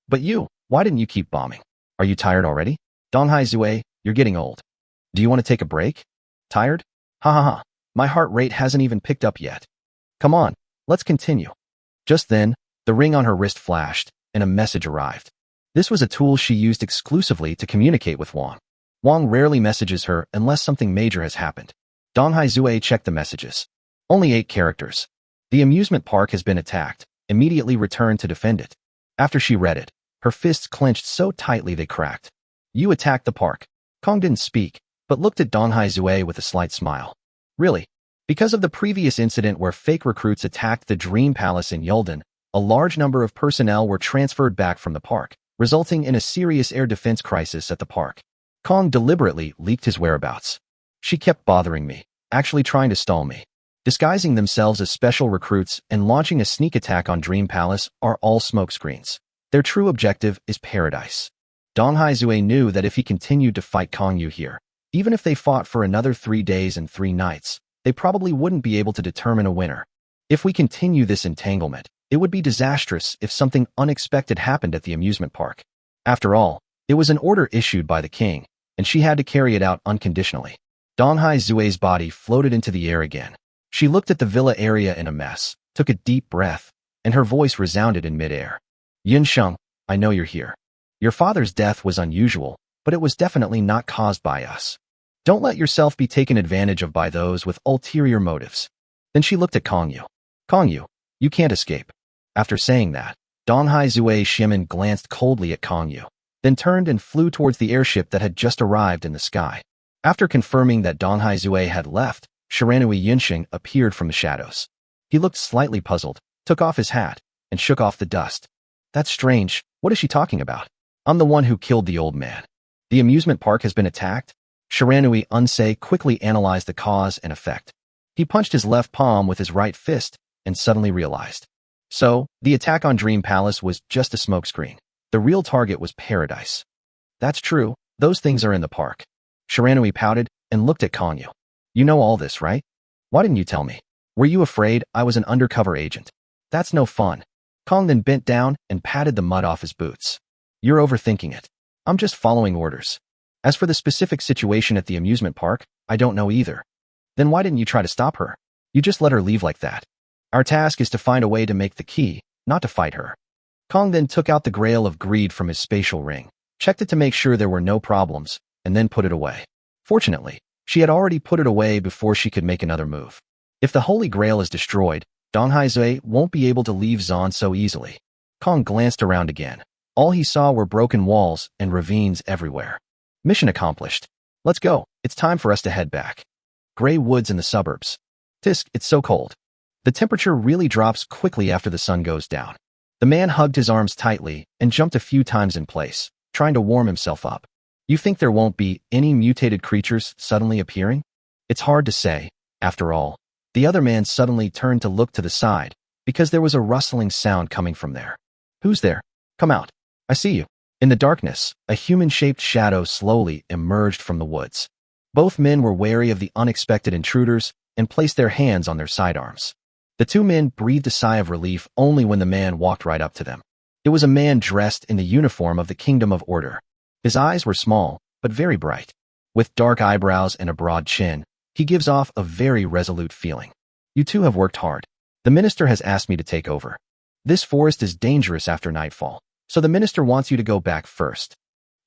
But you, why didn't you keep bombing? Are you tired already? Donghai Zue, you're getting old. Do you want to take a break? Tired? Ha ha ha. My heart rate hasn't even picked up yet. Come on, let's continue. Just then, the ring on her wrist flashed, and a message arrived. This was a tool she used exclusively to communicate with Wang. Wang rarely messages her unless something major has happened. Donghai Zue checked the messages. Only 8 characters. The amusement park has been attacked. Immediately return to defend it. After she read it, her fists clenched so tightly they cracked. You attacked the park. Kong didn't speak, but looked at Donghai Zue with a slight smile. Really? Because of the previous incident where fake recruits attacked the Dream Palace in Yuldan, a large number of personnel were transferred back from the park, resulting in a serious air defense crisis at the park. Kong deliberately leaked his whereabouts. She kept bothering me, actually trying to stall me. Disguising themselves as special recruits and launching a sneak attack on Dream Palace are all smokescreens. Their true objective is paradise. Donghai Zue knew that if he continued to fight Kong Yu here, even if they fought for another 3 days and 3 nights, they probably wouldn't be able to determine a winner. If we continue this entanglement, it would be disastrous if something unexpected happened at the amusement park. After all, it was an order issued by the king, and she had to carry it out unconditionally. Donghai Zue's body floated into the air again. She looked at the villa area in a mess, took a deep breath, and her voice resounded in midair. Yunsheng, I know you're here. Your father's death was unusual, but it was definitely not caused by us. Don't let yourself be taken advantage of by those with ulterior motives. Then she looked at Kong Yu. Kong Yu, you can't escape. After saying that, Donghai Zue Shimin glanced coldly at Kong Yu, then turned and flew towards the airship that had just arrived in the sky. After confirming that Donghai Zue had left, Shiranui Yunsheng appeared from the shadows. He looked slightly puzzled, took off his hat, and shook off the dust. That's strange. What is she talking about? I'm the one who killed the old man. The amusement park has been attacked? Shiranui Unsei quickly analyzed the cause and effect. He punched his left palm with his right fist and suddenly realized. So, the attack on Dream Palace was just a smokescreen. The real target was paradise. That's true, those things are in the park. Shiranui pouted and looked at Kongyu. You know all this, right? Why didn't you tell me? Were you afraid I was an undercover agent? That's no fun. Kong then bent down and patted the mud off his boots. You're overthinking it. I'm just following orders. As for the specific situation at the amusement park, I don't know either. Then why didn't you try to stop her? You just let her leave like that. Our task is to find a way to make the key, not to fight her. Kong then took out the Grail of Greed from his spatial ring, checked it to make sure there were no problems, and then put it away. Fortunately, she had already put it away before she could make another move. If the Holy Grail is destroyed, Dong Haizui won't be able to leave Zan so easily. Kong glanced around again. All he saw were broken walls and ravines everywhere. Mission accomplished. Let's go. It's time for us to head back. Gray woods in the suburbs. Tisk, it's so cold. The temperature really drops quickly after the sun goes down. The man hugged his arms tightly and jumped a few times in place, trying to warm himself up. You think there won't be any mutated creatures suddenly appearing? It's hard to say, after all. The other man suddenly turned to look to the side, because there was a rustling sound coming from there. Who's there? Come out. I see you. In the darkness, a human-shaped shadow slowly emerged from the woods. Both men were wary of the unexpected intruders and placed their hands on their sidearms. The two men breathed a sigh of relief only when the man walked right up to them. It was a man dressed in the uniform of the Kingdom of Order. His eyes were small, but very bright. With dark eyebrows and a broad chin, he gives off a very resolute feeling. You two have worked hard. The minister has asked me to take over. This forest is dangerous after nightfall, so the minister wants you to go back first.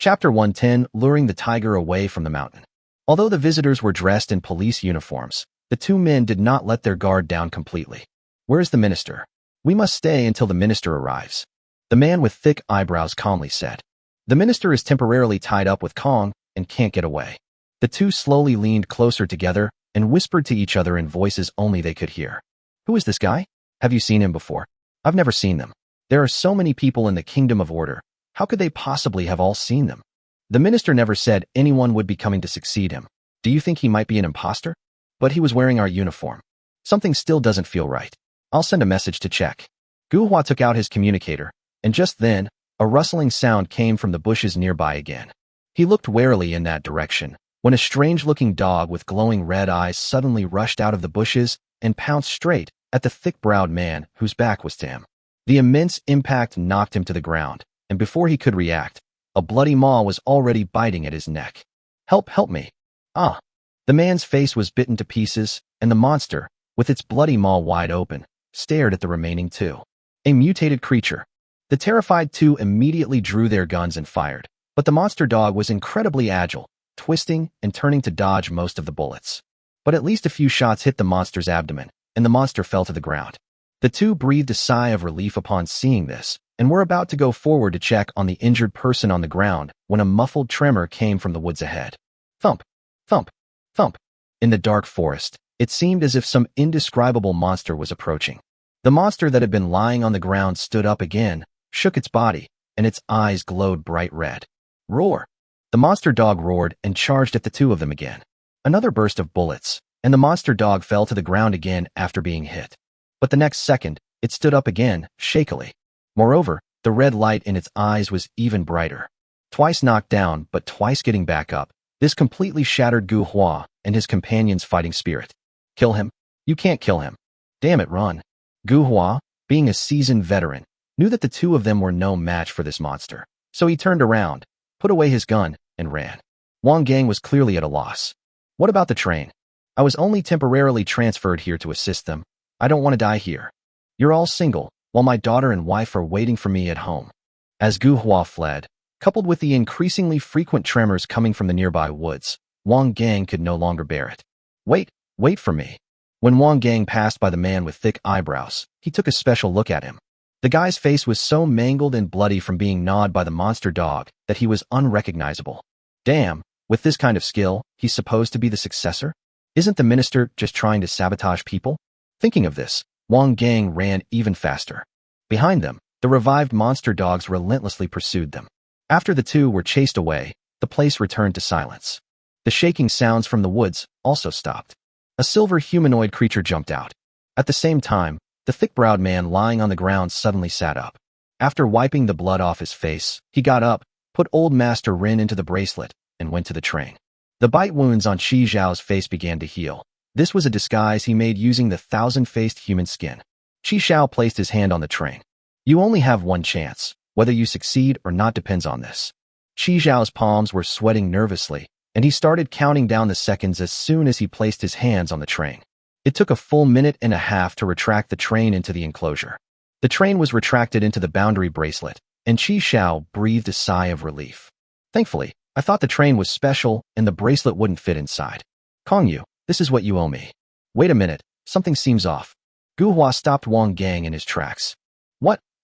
Chapter 110, Luring the Tiger Away from the Mountain. Although the visitors were dressed in police uniforms, the two men did not let their guard down completely. Where's the minister? We must stay until the minister arrives. The man with thick eyebrows calmly said. The minister is temporarily tied up with Kong and can't get away. The two slowly leaned closer together and whispered to each other in voices only they could hear. Who is this guy? Have you seen him before? I've never seen them. There are so many people in the Kingdom of Order. How could they possibly have all seen them? The minister never said anyone would be coming to succeed him. Do you think he might be an imposter? But he was wearing our uniform. Something still doesn't feel right. I'll send a message to check. Gu Hua took out his communicator, and just then, a rustling sound came from the bushes nearby again. He looked warily in that direction, when a strange-looking dog with glowing red eyes suddenly rushed out of the bushes and pounced straight at the thick-browed man whose back was to him. The immense impact knocked him to the ground, and before he could react, a bloody maw was already biting at his neck. Help me. Ah! The man's face was bitten to pieces, and the monster, with its bloody maw wide open, stared at the remaining two. A mutated creature. The terrified two immediately drew their guns and fired, but the monster dog was incredibly agile, twisting and turning to dodge most of the bullets. But at least a few shots hit the monster's abdomen, and the monster fell to the ground. The two breathed a sigh of relief upon seeing this, and were about to go forward to check on the injured person on the ground when a muffled tremor came from the woods ahead. Thump! Thump! Thump! In the dark forest, it seemed as if some indescribable monster was approaching. The monster that had been lying on the ground stood up again, shook its body, and its eyes glowed bright red. Roar! The monster dog roared and charged at the two of them again. Another burst of bullets, and the monster dog fell to the ground again after being hit. But the next second, it stood up again, shakily. Moreover, the red light in its eyes was even brighter. Twice knocked down, but twice getting back up, this completely shattered Gu Hua and his companion's fighting spirit. Kill him? You can't kill him. Damn it, run. Gu Hua, being a seasoned veteran, knew that the two of them were no match for this monster, so he turned around, put away his gun, and ran. Wang Gang was clearly at a loss. What about the train? I was only temporarily transferred here to assist them. I don't want to die here. You're all single, while my daughter and wife are waiting for me at home. As Gu Hua fled, coupled with the increasingly frequent tremors coming from the nearby woods, Wang Gang could no longer bear it. Wait for me. When Wang Gang passed by the man with thick eyebrows, he took a special look at him. The guy's face was so mangled and bloody from being gnawed by the monster dog that he was unrecognizable. Damn, with this kind of skill, he's supposed to be the successor? Isn't the minister just trying to sabotage people? Thinking of this, Wang Gang ran even faster. Behind them, the revived monster dogs relentlessly pursued them. After the two were chased away, the place returned to silence. The shaking sounds from the woods also stopped. A silver humanoid creature jumped out. At the same time, the thick-browed man lying on the ground suddenly sat up. After wiping the blood off his face, he got up, put Old Master Rin into the bracelet, and went to the train. The bite wounds on Qi Zhao's face began to heal. This was a disguise he made using the thousand-faced human skin. Qi Zhao placed his hand on the train. You only have one chance. Whether you succeed or not depends on this. Qi Zhao's palms were sweating nervously, and he started counting down the seconds as soon as he placed his hands on the train. It took a full minute and a half to retract the train into the enclosure. The train was retracted into the boundary bracelet, and Qi Zhao breathed a sigh of relief. Thankfully, I thought the train was special and the bracelet wouldn't fit inside. Kongyu, this is what you owe me. Wait a minute, something seems off. Gu Hua stopped Wang Gang in his tracks.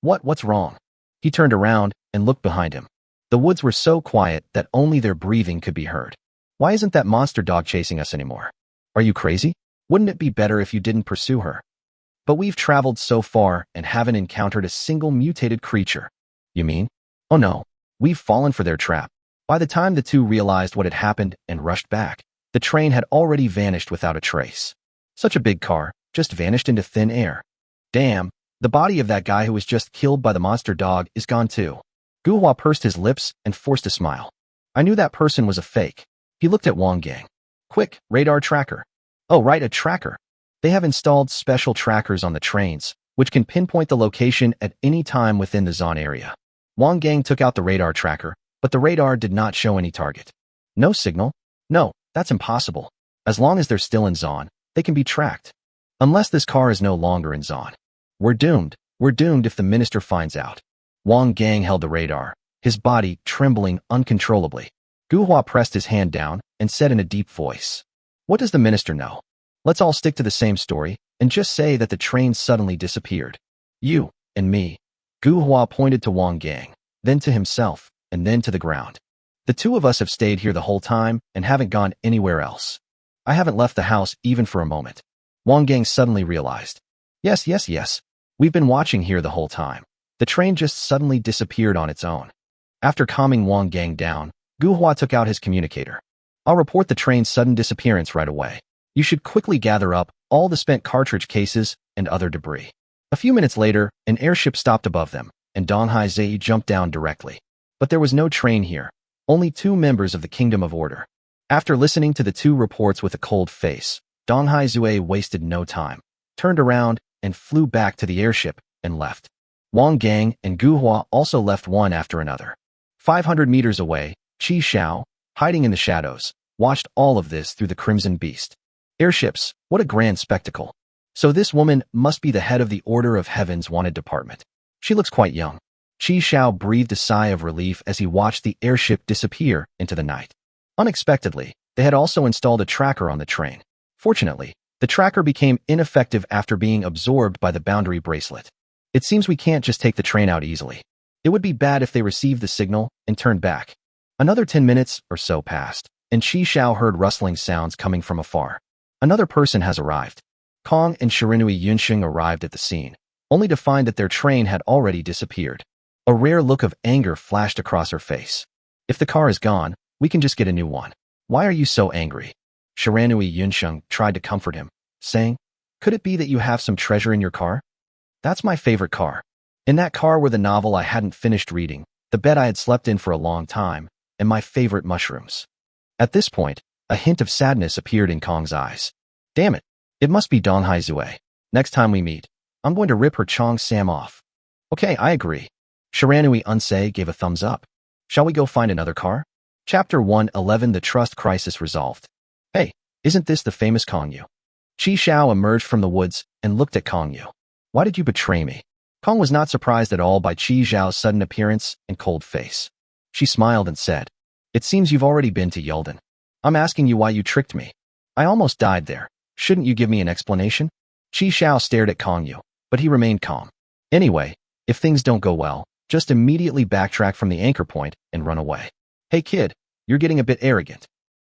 What's wrong? He turned around and looked behind him. The woods were so quiet that only their breathing could be heard. Why isn't that monster dog chasing us anymore? Are you crazy? Wouldn't it be better if you didn't pursue her? But we've traveled so far and haven't encountered a single mutated creature. You mean? Oh no, we've fallen for their trap. By the time the two realized what had happened and rushed back, the train had already vanished without a trace. Such a big car, just vanished into thin air. Damn, the body of that guy who was just killed by the monster dog is gone too. Gu Hua pursed his lips and forced a smile. I knew that person was a fake. He looked at Wang Gang. Quick, radar tracker. Oh right, a tracker. They have installed special trackers on the trains, which can pinpoint the location at any time within the zone area. Wang Gang took out the radar tracker, but the radar did not show any target. No signal? No, that's impossible. As long as they're still in zone, they can be tracked. Unless this car is no longer in zone. We're doomed. We're doomed if the minister finds out. Wang Gang held the radar, his body trembling uncontrollably. Gu Hua pressed his hand down and said in a deep voice, what does the minister know? Let's all stick to the same story and just say that the train suddenly disappeared. You and me. Gu Hua pointed to Wang Gang, then to himself, and then to the ground. The two of us have stayed here the whole time and haven't gone anywhere else. I haven't left the house even for a moment. Wang Gang suddenly realized. Yes. We've been watching here the whole time. The train just suddenly disappeared on its own. After calming Wang Gang down, Gu Hua took out his communicator. I'll report the train's sudden disappearance right away. You should quickly gather up all the spent cartridge cases and other debris. A few minutes later, an airship stopped above them, and Dong Hai Zei jumped down directly. But there was no train here, only two members of the Kingdom of Order. After listening to the two reports with a cold face, Dong Hai Zei wasted no time, turned around, and flew back to the airship and left. Wang Gang and Gu Hua also left one after another. 500 meters away, Qi Zhao, hiding in the shadows, watched all of this through the Crimson Beast. Airships, what a grand spectacle. So this woman must be the head of the Order of Heaven's Wanted Department. She looks quite young. Qi Zhao breathed a sigh of relief as he watched the airship disappear into the night. Unexpectedly, they had also installed a tracker on the train. Fortunately, the tracker became ineffective after being absorbed by the boundary bracelet. It seems we can't just take the train out easily. It would be bad if they received the signal and turned back. Another 10 minutes or so passed, and Qi Zhao heard rustling sounds coming from afar. Another person has arrived. Kong and Shirinui Yunsheng arrived at the scene, only to find that their train had already disappeared. A rare look of anger flashed across her face. If the car is gone, we can just get a new one. Why are you so angry? Shiranui Yunsheng tried to comfort him, saying, could it be that you have some treasure in your car? That's my favorite car. In that car were the novel I hadn't finished reading, the bed I had slept in for a long time, and my favorite mushrooms. At this point, a hint of sadness appeared in Kong's eyes. Damn it, it must be Dong Hai Zui. Next time we meet, I'm going to rip her Chong Sam off. Okay, I agree. Shiranui Unsei gave a thumbs up. Shall we go find another car? Chapter 111 The Trust Crisis Resolved. Hey, isn't this the famous Kongyu? Qi Zhao emerged from the woods and looked at Kongyu. Why did you betray me? Kong was not surprised at all by Qi Zhao's sudden appearance and cold face. She smiled and said, it seems you've already been to Yulden. I'm asking you why you tricked me. I almost died there. Shouldn't you give me an explanation? Qi Zhao stared at Kongyu, but he remained calm. Anyway, if things don't go well, just immediately backtrack from the anchor point and run away. Hey kid, you're getting a bit arrogant.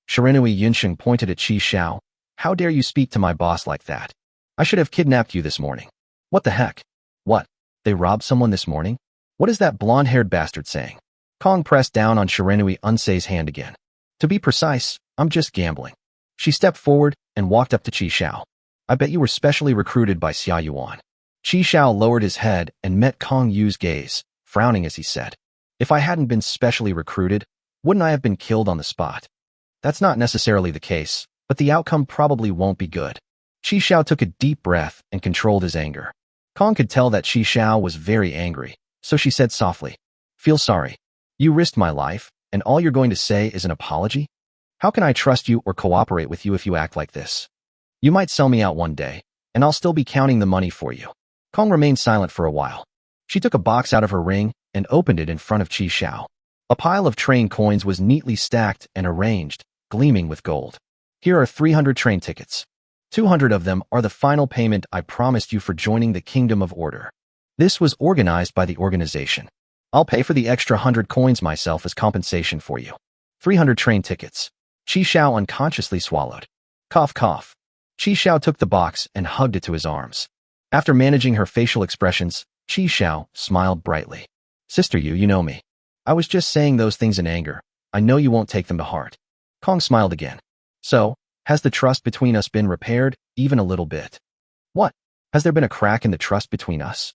Shiranui Yunsheng pointed at Qi Zhao. How dare you speak to my boss like that? I should have kidnapped you this morning. What the heck? What? They robbed someone this morning? What is that blonde-haired bastard saying? Kong pressed down on Shiranui Unsei's hand again. To be precise, I'm just gambling. She stepped forward and walked up to Qi Zhao. I bet you were specially recruited by Xia Yuan. Qi Zhao lowered his head and met Kong Yu's gaze, frowning as he said, "If I hadn't been specially recruited, wouldn't I have been killed on the spot?" "That's not necessarily the case, but the outcome probably won't be good." Chi Xiao took a deep breath and controlled his anger. Kong could tell that Chi Xiao was very angry, so she said softly, "Feel sorry. You risked my life, and all you're going to say is an apology? How can I trust you or cooperate with you if you act like this? You might sell me out one day, and I'll still be counting the money for you." Kong remained silent for a while. She took a box out of her ring and opened it in front of Chi Xiao. A pile of train coins was neatly stacked and arranged, gleaming with gold. "Here are 300 train tickets. 200 of them are the final payment I promised you for joining the Kingdom of Order. This was organized by the organization. I'll pay for the extra 100 coins myself as compensation for you. 300 train tickets." Chi Xiao unconsciously swallowed. Cough, cough. Chi Xiao took the box and hugged it to his arms. After managing her facial expressions, Chi Xiao smiled brightly. "Sister Yu, you know me. I was just saying those things in anger. I know you won't take them to heart." Kong smiled again. "So, has the trust between us been repaired, even a little bit?" "What? Has there been a crack in the trust between us?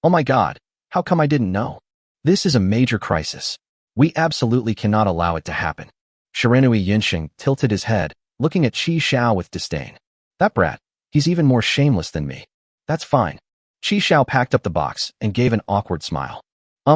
Oh my God, how come I didn't know? This is a major crisis. We absolutely cannot allow it to happen." Shiranui Yinsheng tilted his head, looking at Chi Xiao with disdain. "That brat, he's even more shameless than me. That's fine." Chi Xiao packed up the box and gave an awkward smile.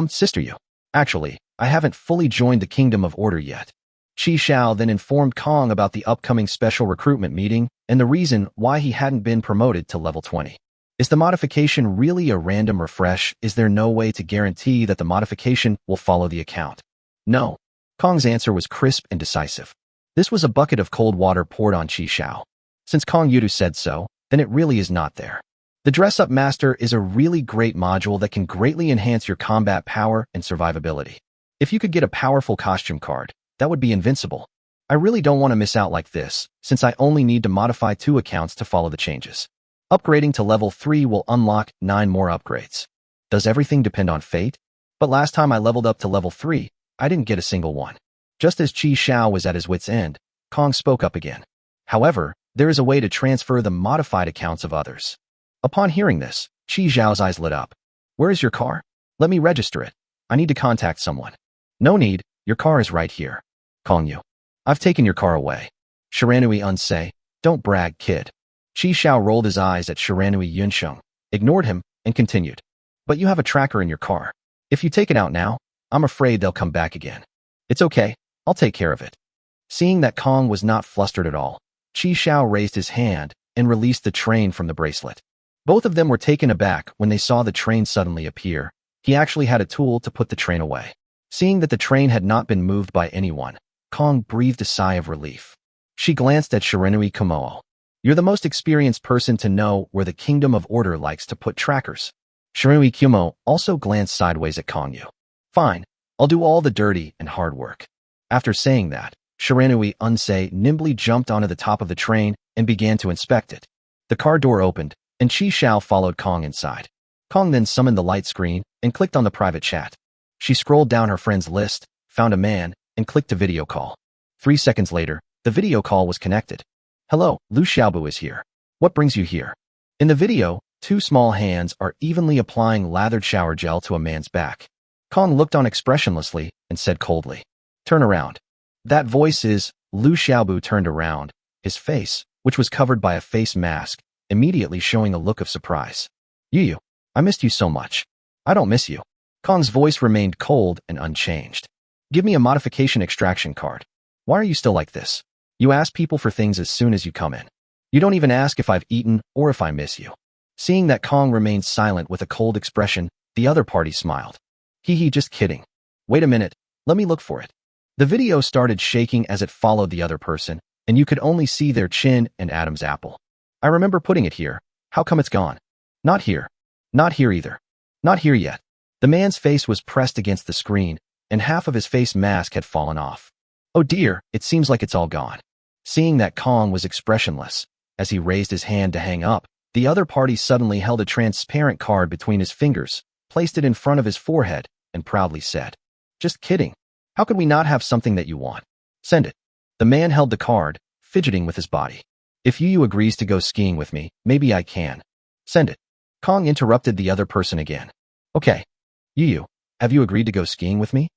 Sister Yu. Actually, I haven't fully joined the Kingdom of Order yet." Chi Xiao then informed Kong about the upcoming special recruitment meeting and the reason why he hadn't been promoted to level 20. "Is the modification really a random refresh? Is there no way to guarantee that the modification will follow the account?" "No." Kong's answer was crisp and decisive. This was a bucket of cold water poured on Chi Xiao. Since Kong Yudu said so, then it really is not there. The Dress Up Master is a really great module that can greatly enhance your combat power and survivability. If you could get a powerful costume card, that would be invincible. I really don't want to miss out like this, since I only need to modify 2 accounts to follow the changes. Upgrading to level 3 will unlock 9 more upgrades. Does everything depend on fate? But last time I leveled up to level 3, I didn't get a single one. Just as Chi Xiao was at his wit's end, Kong spoke up again. "However, there is a way to transfer the modified accounts of others." Upon hearing this, Chi Xiao's eyes lit up. "Where is your car? Let me register it. I need to contact someone." "No need, your car is right here." "Kong Yu, I've taken your car away." Shiranui Unsei, "Don't brag, kid." Chi Xiao rolled his eyes at Shiranui Yunsheng, ignored him, and continued. "But you have a tracker in your car. If you take it out now, I'm afraid they'll come back again." "It's okay, I'll take care of it." Seeing that Kong was not flustered at all, Chi Xiao raised his hand and released the train from the bracelet. Both of them were taken aback when they saw the train suddenly appear. He actually had a tool to put the train away. Seeing that the train had not been moved by anyone, Kong breathed a sigh of relief. She glanced at Shiranui Kumoo. "You're the most experienced person to know where the Kingdom of Order likes to put trackers." Shiranui Kumoo also glanced sideways at Kong Yu. "Fine, I'll do all the dirty and hard work." After saying that, Shiranui Unsei nimbly jumped onto the top of the train and began to inspect it. The car door opened, and Chi Xiao followed Kong inside. Kong then summoned the light screen and clicked on the private chat. She scrolled down her friends list, found a man, and clicked to video call. 3 seconds later, the video call was connected. "Hello, Lu Xiaobu is here. What brings you here?" In the video, 2 small hands are evenly applying lathered shower gel to a man's back. Kong looked on expressionlessly and said coldly, "Turn around." That voice is, Lu Xiaobu turned around, his face, which was covered by a face mask, immediately showing a look of surprise. Yu, I missed you so much." "I don't miss you." Kong's voice remained cold and unchanged. "Give me a modification extraction card. Why are you still like this? You ask people for things as soon as you come in. You don't even ask if I've eaten or if I miss you." Seeing that Kong remained silent with a cold expression, the other party smiled. "Hee, just kidding. Wait a minute, let me look for it." The video started shaking as it followed the other person, and you could only see their chin and Adam's apple. "I remember putting it here. How come it's gone?" "Not here. Not here either. Not here yet." The man's face was pressed against the screen, and half of his face mask had fallen off. "Oh dear, it seems like it's all gone." Seeing that Kong was expressionless, as he raised his hand to hang up, the other party suddenly held a transparent card between his fingers, placed it in front of his forehead, and proudly said, "Just kidding. How could we not have something that you want? Send it." The man held the card, fidgeting with his body. "If Yu agrees to go skiing with me, maybe I can. Send it." Kong interrupted the other person again. "Okay. Yu, Have you agreed to go skiing with me?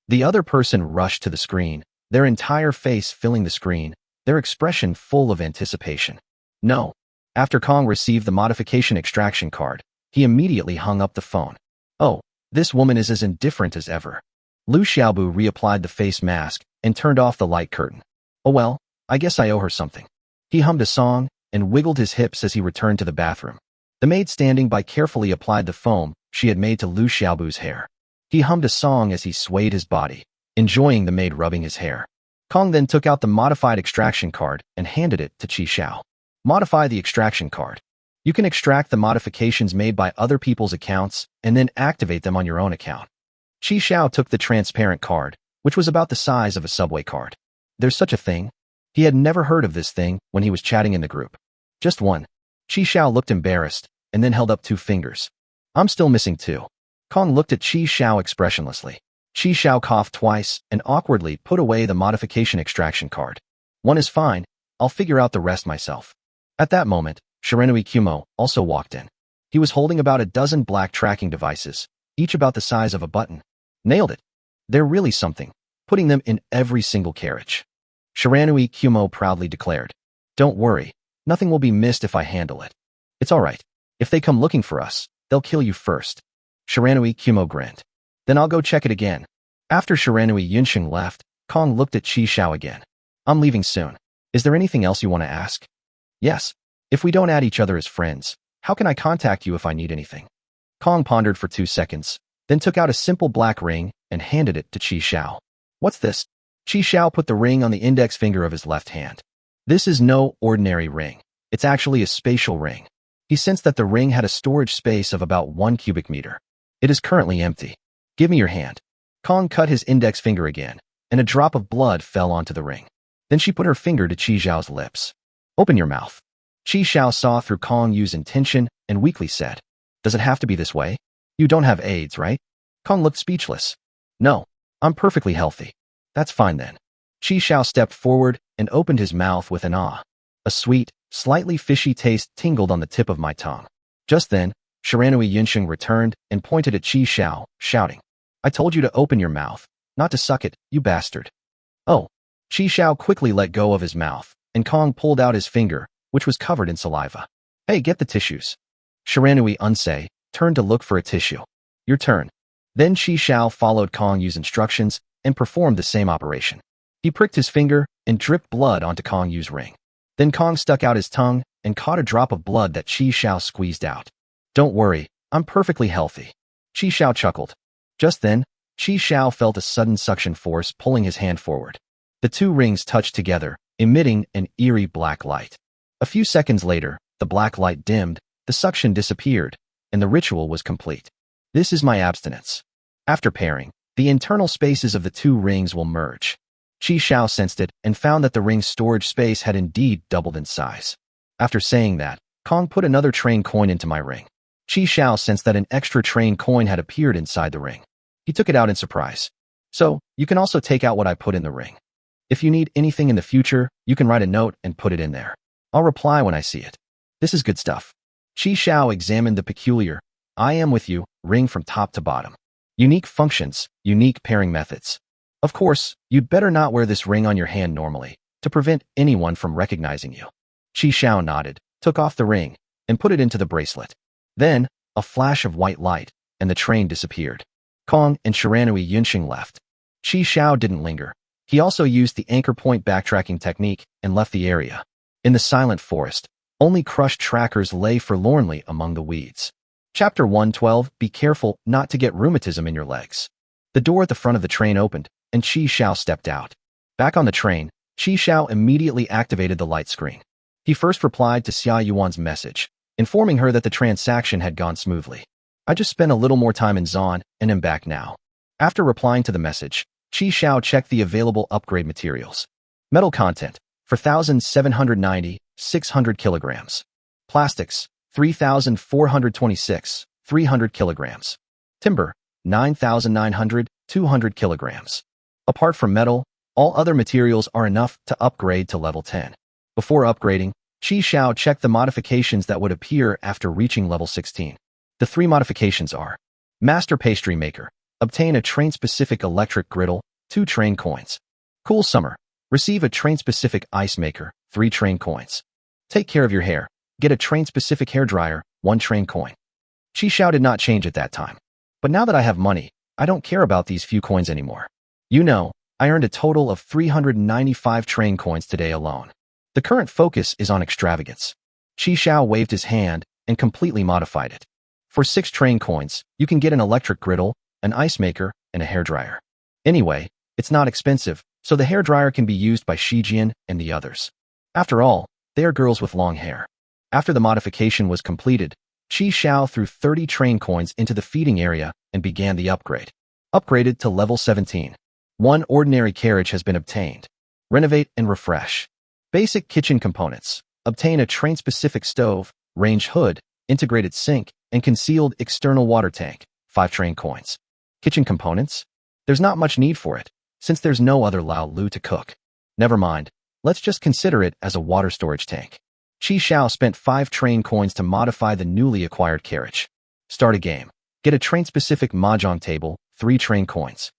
The other person rushed to the screen, their entire face filling the screen, their expression full of anticipation. No. After Kong received the modification extraction card, he immediately hung up the phone. Oh, this woman is as indifferent as ever. Lu Xiaobu reapplied the face mask and turned off the light curtain. Oh well, I guess I owe her something. He hummed a song and wiggled his hips as he returned to the bathroom. The maid standing by carefully applied the foam she had made to Lu Xiaobu's hair. He hummed a song as he swayed his body, enjoying the maid rubbing his hair. Kong then took out the modified extraction card and handed it to Qi Xiao. Modify the extraction card. You can extract the modifications made by other people's accounts and then activate them on your own account. Qi Xiao took the transparent card, which was about the size of a subway card. There's such a thing? He had never heard of this thing when he was chatting in the group. Just one. Qi Xiao looked embarrassed and then held up 2 fingers. I'm still missing 2. Kong looked at Qi Xiao expressionlessly. Qi Xiao coughed twice and awkwardly put away the modification extraction card. One is fine. I'll figure out the rest myself. At that moment, Shiranui Kumo also walked in. He was holding about a dozen black tracking devices, each about the size of a button. Nailed it. They're really something, putting them in every single carriage. Shiranui Kumo proudly declared. Don't worry, nothing will be missed if I handle it. It's all right. If they come looking for us, they'll kill you first. Shiranui Kumo grinned. Then I'll go check it again. After Shiranui Yunsheng left, Kong looked at Qi Xiao again. I'm leaving soon. Is there anything else you want to ask? Yes. If we don't add each other as friends, how can I contact you if I need anything? Kong pondered for 2 seconds, then took out a simple black ring and handed it to Qi Xiao. What's this? Qi Xiao put the ring on the index finger of his left hand. This is no ordinary ring. It's actually a spatial ring. He sensed that the ring had a storage space of about 1 cubic meter. It is currently empty. Give me your hand. Kong cut his index finger again, and a drop of blood fell onto the ring. Then she put her finger to Qi Xiao's lips. Open your mouth. Qi Xiao saw through Kong Yu's intention and weakly said, Does it have to be this way? You don't have AIDS, right? Kong looked speechless. No, I'm perfectly healthy. That's fine then. Qi Xiao stepped forward and opened his mouth with an ah. A sweet, slightly fishy taste tingled on the tip of my tongue. Just then, Shiranui Yunsheng returned and pointed at Qi Xiao, shouting, I told you to open your mouth, not to suck it, you bastard. Oh. Qi Xiao quickly let go of his mouth, and Kong pulled out his finger, which was covered in saliva. Hey, get the tissues. Shiranui Unsei turned to look for a tissue. Your turn. Then Qi Xiao followed Kong Yu's instructions and performed the same operation. He pricked his finger and dripped blood onto Kong Yu's ring. Then Kong stuck out his tongue and caught a drop of blood that Qi Xiao squeezed out. Don't worry, I'm perfectly healthy. Qi Xiao chuckled. Just then, Qi Xiao felt a sudden suction force pulling his hand forward. The 2 rings touched together, emitting an eerie black light. A few seconds later, the black light dimmed, the suction disappeared, and the ritual was complete. This is my abstinence. After pairing, the internal spaces of the 2 rings will merge. Qi Xiao sensed it and found that the ring's storage space had indeed doubled in size. After saying that, Kong put another train coin into my ring. Qi Xiao sensed that an extra train coin had appeared inside the ring. He took it out in surprise. So, you can also take out what I put in the ring. If you need anything in the future, you can write a note and put it in there. I'll reply when I see it. This is good stuff. Qi Xiao examined the peculiar, I am with you, ring from top to bottom. Unique functions, unique pairing methods. Of course, you'd better not wear this ring on your hand normally, to prevent anyone from recognizing you. Qi Xiao nodded, took off the ring, and put it into the bracelet. Then, a flash of white light, and the train disappeared. Kong and Shiranui Yunsheng left. Qi Xiao didn't linger. He also used the anchor point backtracking technique and left the area. In the silent forest, only crushed trackers lay forlornly among the weeds. Chapter 112, Be careful not to get rheumatism in your legs. The door at the front of the train opened, and Qi Xiao stepped out. Back on the train, Qi Xiao immediately activated the light screen. He first replied to Xia Yuan's message, informing her that the transaction had gone smoothly. I just spent a little more time in Zon and am back now. After replying to the message, Qi Xiao checked the available upgrade materials. Metal content, 4,790, 600 kilograms. Plastics, 3,426, 300 kilograms. Timber, 9,900, 200 kilograms. Apart from metal, all other materials are enough to upgrade to level 10. Before upgrading, Qi Xiao checked the modifications that would appear after reaching level 16. The 3 modifications are Master Pastry Maker, Obtain a train-specific electric griddle, 2 train coins. Cool summer. Receive a train-specific ice maker, 3 train coins. Take care of your hair. Get a train-specific hairdryer, 1 train coin. Chi Xiao did not change at that time. But now that I have money, I don't care about these few coins anymore. You know, I earned a total of 395 train coins today alone. The current focus is on extravagance. Chi Xiao waved his hand and completely modified it. For 6 train coins, you can get an electric griddle, an ice maker, and a hairdryer. Anyway, it's not expensive, so the hairdryer can be used by Shijian and the others. After all, they are girls with long hair. After the modification was completed, Chi Xiao threw 30 train coins into the feeding area and began the upgrade. Upgraded to level 17. 1 ordinary carriage has been obtained. Renovate and refresh. Basic kitchen components. Obtain a train-specific stove, range hood, integrated sink, and concealed external water tank, 5 train coins. Kitchen components? There's not much need for it, since there's no other Lao Lu to cook. Never mind, let's just consider it as a water storage tank. Chi Xiao spent 5 train coins to modify the newly acquired carriage. Start a game. Get a train-specific mahjong table, 3 train coins.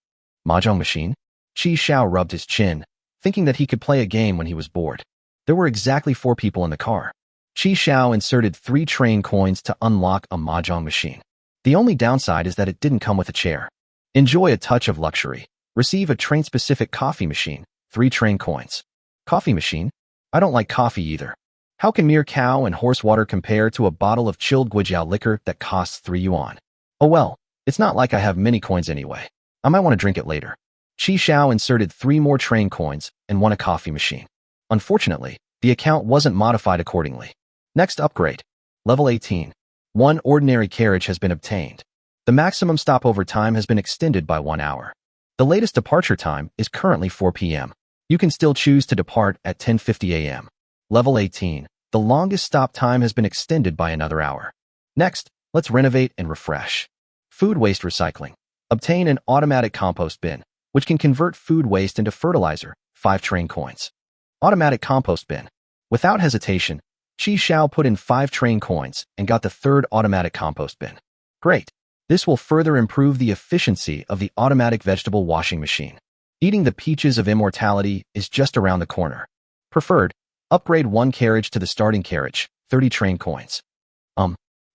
Mahjong machine? Chi Xiao rubbed his chin, thinking that he could play a game when he was bored. There were exactly 4 people in the car. Chi Xiao inserted 3 train coins to unlock a mahjong machine. The only downside is that it didn't come with a chair. Enjoy a touch of luxury. Receive a train-specific coffee machine, 3 train coins. Coffee machine? I don't like coffee either. How can mere cow and horse water compare to a bottle of chilled guijiao liquor that costs 3 yuan? Oh well, it's not like I have many coins anyway. I might want to drink it later. Chi Xiao inserted 3 more train coins and won a coffee machine. Unfortunately, the account wasn't modified accordingly. Next upgrade. Level 18. 1 ordinary carriage has been obtained. The maximum stopover time has been extended by 1 hour. The latest departure time is currently 4 p.m. You can still choose to depart at 10:50 a.m. Level 18. The longest stop time has been extended by another hour. Next, let's renovate and refresh. Food waste recycling. Obtain an automatic compost bin, which can convert food waste into fertilizer, 5 train coins. Automatic compost bin. Without hesitation, Chi Xiao put in 5 train coins and got the 3rd automatic compost bin. Great. This will further improve the efficiency of the automatic vegetable washing machine. Eating the peaches of immortality is just around the corner. Preferred. Upgrade 1 carriage to the starting carriage, 30 train coins.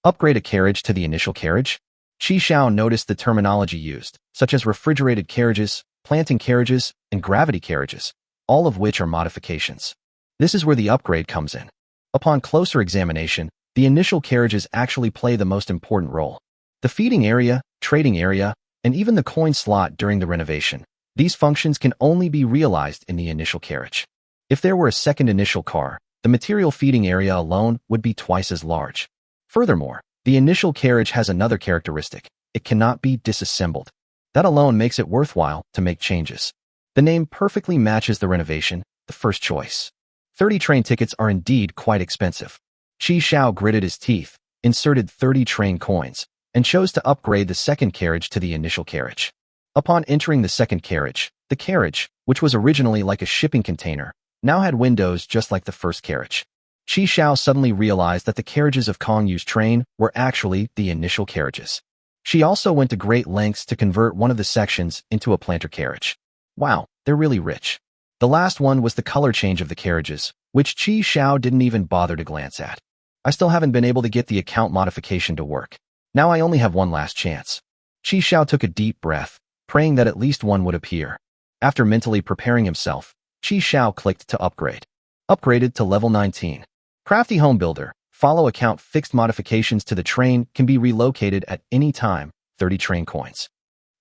Upgrade a carriage to the initial carriage? Chi Xiao noticed the terminology used, such as refrigerated carriages, planting carriages, and gravity carriages, all of which are modifications. This is where the upgrade comes in. Upon closer examination, the initial carriages actually play the most important role. The feeding area, trading area, and even the coin slot during the renovation. These functions can only be realized in the initial carriage. If there were a second initial car, the material feeding area alone would be twice as large. Furthermore, the initial carriage has another characteristic. It cannot be disassembled. That alone makes it worthwhile to make changes. The name perfectly matches the renovation, the first choice. 30 train tickets are indeed quite expensive. Chi Xiao gritted his teeth, inserted 30 train coins, and chose to upgrade the second carriage to the initial carriage. Upon entering the second carriage, the carriage, which was originally like a shipping container, now had windows just like the first carriage. Chi Xiao suddenly realized that the carriages of Kong Yu's train were actually the initial carriages. She also went to great lengths to convert one of the sections into a planter carriage. Wow, they're really rich. The last one was the color change of the carriages, which Chi Xiao didn't even bother to glance at. I still haven't been able to get the account modification to work. Now I only have one last chance. Chi Xiao took a deep breath, praying that at least one would appear. After mentally preparing himself, Chi Xiao clicked to upgrade. Upgraded to level 19. Crafty Home Builder. Follow account fixed modifications to the train can be relocated at any time, 30 train coins.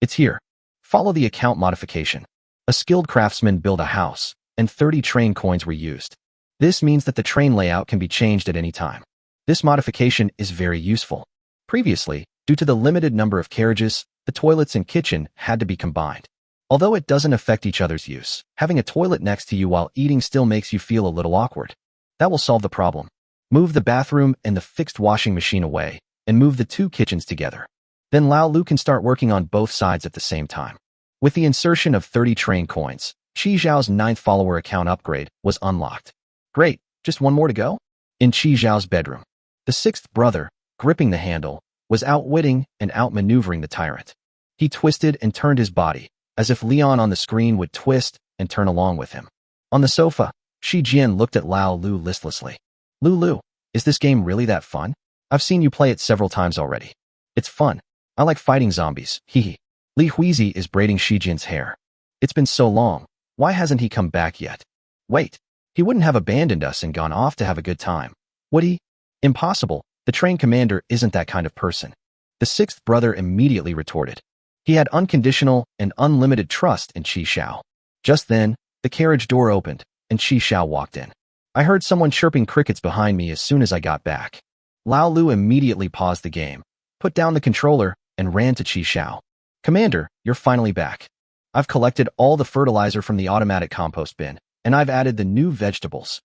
It's here. Follow the account modification. A skilled craftsman built a house, and 30 train coins were used. This means that the train layout can be changed at any time. This modification is very useful. Previously, due to the limited number of carriages, the toilets and kitchen had to be combined. Although it doesn't affect each other's use, having a toilet next to you while eating still makes you feel a little awkward. That will solve the problem. Move the bathroom and the fixed washing machine away, and move the 2 kitchens together. Then Lao Lu can start working on both sides at the same time. With the insertion of 30 train coins, Chi Zhao's 9th follower account upgrade was unlocked. Great, just one more to go? In Chi Zhao's bedroom, the 6th brother, gripping the handle, was outwitting and outmaneuvering the tyrant. He twisted and turned his body, as if Leon on the screen would twist and turn along with him. On the sofa, Shi Jian looked at Lao Lu listlessly. Lu, is this game really that fun? I've seen you play it several times already. It's fun. I like fighting zombies, hee. Li Huizi is braiding Shi Jian's hair. It's been so long. Why hasn't he come back yet? Wait, he wouldn't have abandoned us and gone off to have a good time, would he? Impossible. The train commander isn't that kind of person. The sixth brother immediately retorted. He had unconditional and unlimited trust in Qi Xiao. Just then, the carriage door opened, and Qi Xiao walked in. I heard someone chirping crickets behind me as soon as I got back. Lao Lu immediately paused the game, put down the controller, and ran to Qi Xiao. Commander, you're finally back. I've collected all the fertilizer from the automatic compost bin, and I've added the new vegetables.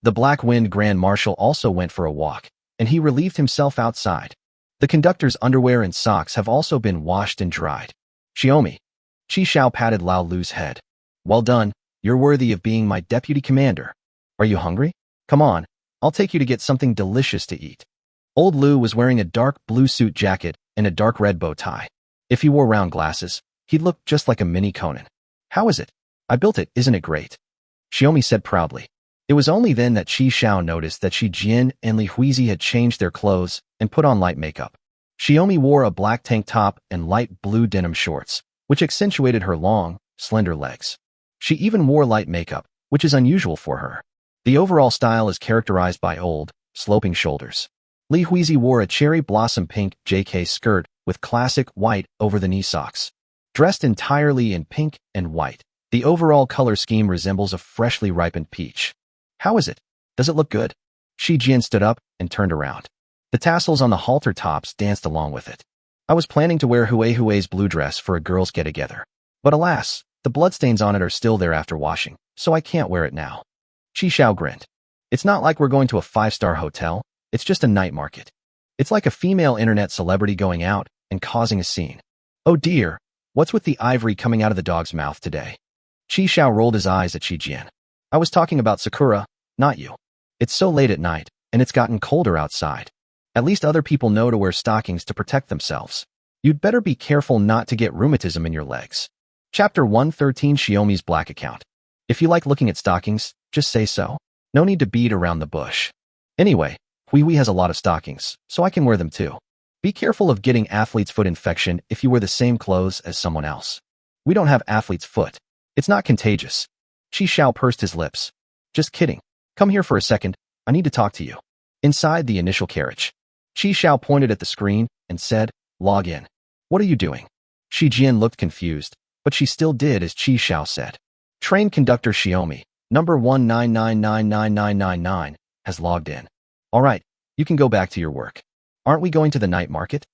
The Black Wind Grand Marshal also went for a walk, and he relieved himself outside. The conductor's underwear and socks have also been washed and dried. Xiaomi. Qi Xiao patted Lao Lu's head. Well done, you're worthy of being my deputy commander. Are you hungry? Come on, I'll take you to get something delicious to eat. Old Lu was wearing a dark blue suit jacket and a dark red bow tie. If he wore round glasses, he'd look just like a mini Conan. How is it? I built it, isn't it great? Xiaomi said proudly. It was only then that Qi Xiao noticed that Shi Jian and Li Huizi had changed their clothes and put on light makeup. Xiaomi wore a black tank top and light blue denim shorts, which accentuated her long, slender legs. She even wore light makeup, which is unusual for her. The overall style is characterized by old, sloping shoulders. Li Huizi wore a cherry blossom pink JK skirt with classic white over-the-knee socks. Dressed entirely in pink and white, the overall color scheme resembles a freshly ripened peach. How is it? Does it look good? Shi Jian stood up and turned around. The tassels on the halter tops danced along with it. I was planning to wear Hui's blue dress for a girls' get-together. But alas, the bloodstains on it are still there after washing, so I can't wear it now. Qi Xiao grinned. It's not like we're going to a 5-star hotel, it's just a night market. It's like a female internet celebrity going out and causing a scene. Oh dear, what's with the ivory coming out of the dog's mouth today? Qi Xiao rolled his eyes at Shi Jian. I was talking about Sakura, not you. It's so late at night, and it's gotten colder outside. At least other people know to wear stockings to protect themselves. You'd better be careful not to get rheumatism in your legs. Chapter 113 Xiaomi's Black Account. If you like looking at stockings, just say so. No need to beat around the bush. Anyway, Hui has a lot of stockings, so I can wear them too. Be careful of getting athlete's foot infection if you wear the same clothes as someone else. We don't have athlete's foot. It's not contagious. Qi Xiao pursed his lips. Just kidding. Come here for a second. I need to talk to you. Inside the initial carriage, Qi Xiao pointed at the screen and said, log in. What are you doing? Shi Jian looked confused, but she still did as Qi Xiao said. Train conductor Xiaomi, number 1999999, has logged in. All right, you can go back to your work. Aren't we going to the night market?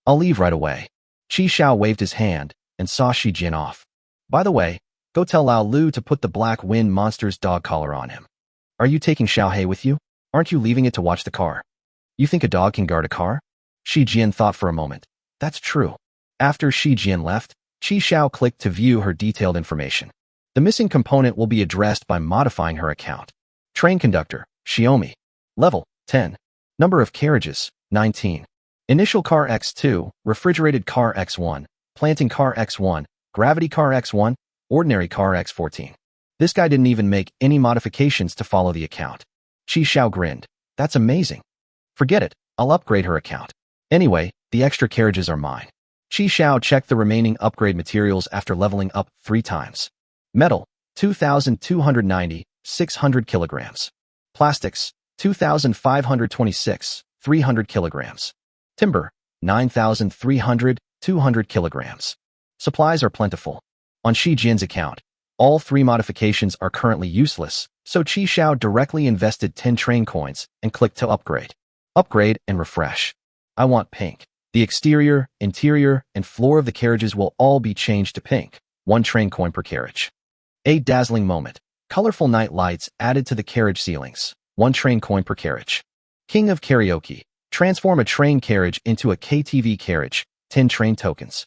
I'll leave right away. Qi Xiao waved his hand and saw Shi Jian off. By the way, go tell Lao Lu to put the Black Wind Monster's dog collar on him. Are you taking Xiaohei with you? Aren't you leaving it to watch the car? You think a dog can guard a car? Shi Jian thought for a moment. That's true. After Shi Jian left, Qi Xiao clicked to view her detailed information. The missing component will be addressed by modifying her account. Train conductor, Xiaomi. Level, 10. Number of carriages, 19. Initial car X2, refrigerated car X1, planting car X1, gravity car X1, ordinary car X14. This guy didn't even make any modifications to follow the account. Qi Xiao grinned. That's amazing. Forget it, I'll upgrade her account. Anyway, the extra carriages are mine. Qi Xiao checked the remaining upgrade materials after leveling up 3 times. Metal, 2,290, 600 kilograms. Plastics, 2,526, 300 kilograms. Timber, 9,300, 200 kilograms. Supplies are plentiful. On Shi Jian's account, all 3 modifications are currently useless, so Qi Xiao directly invested 10 train coins and clicked to upgrade. Upgrade and refresh. I want pink. The exterior, interior, and floor of the carriages will all be changed to pink. 1 train coin per carriage. A dazzling moment. Colorful night lights added to the carriage ceilings. 1 train coin per carriage. King of Karaoke. Transform a train carriage into a KTV carriage. 10 train tokens.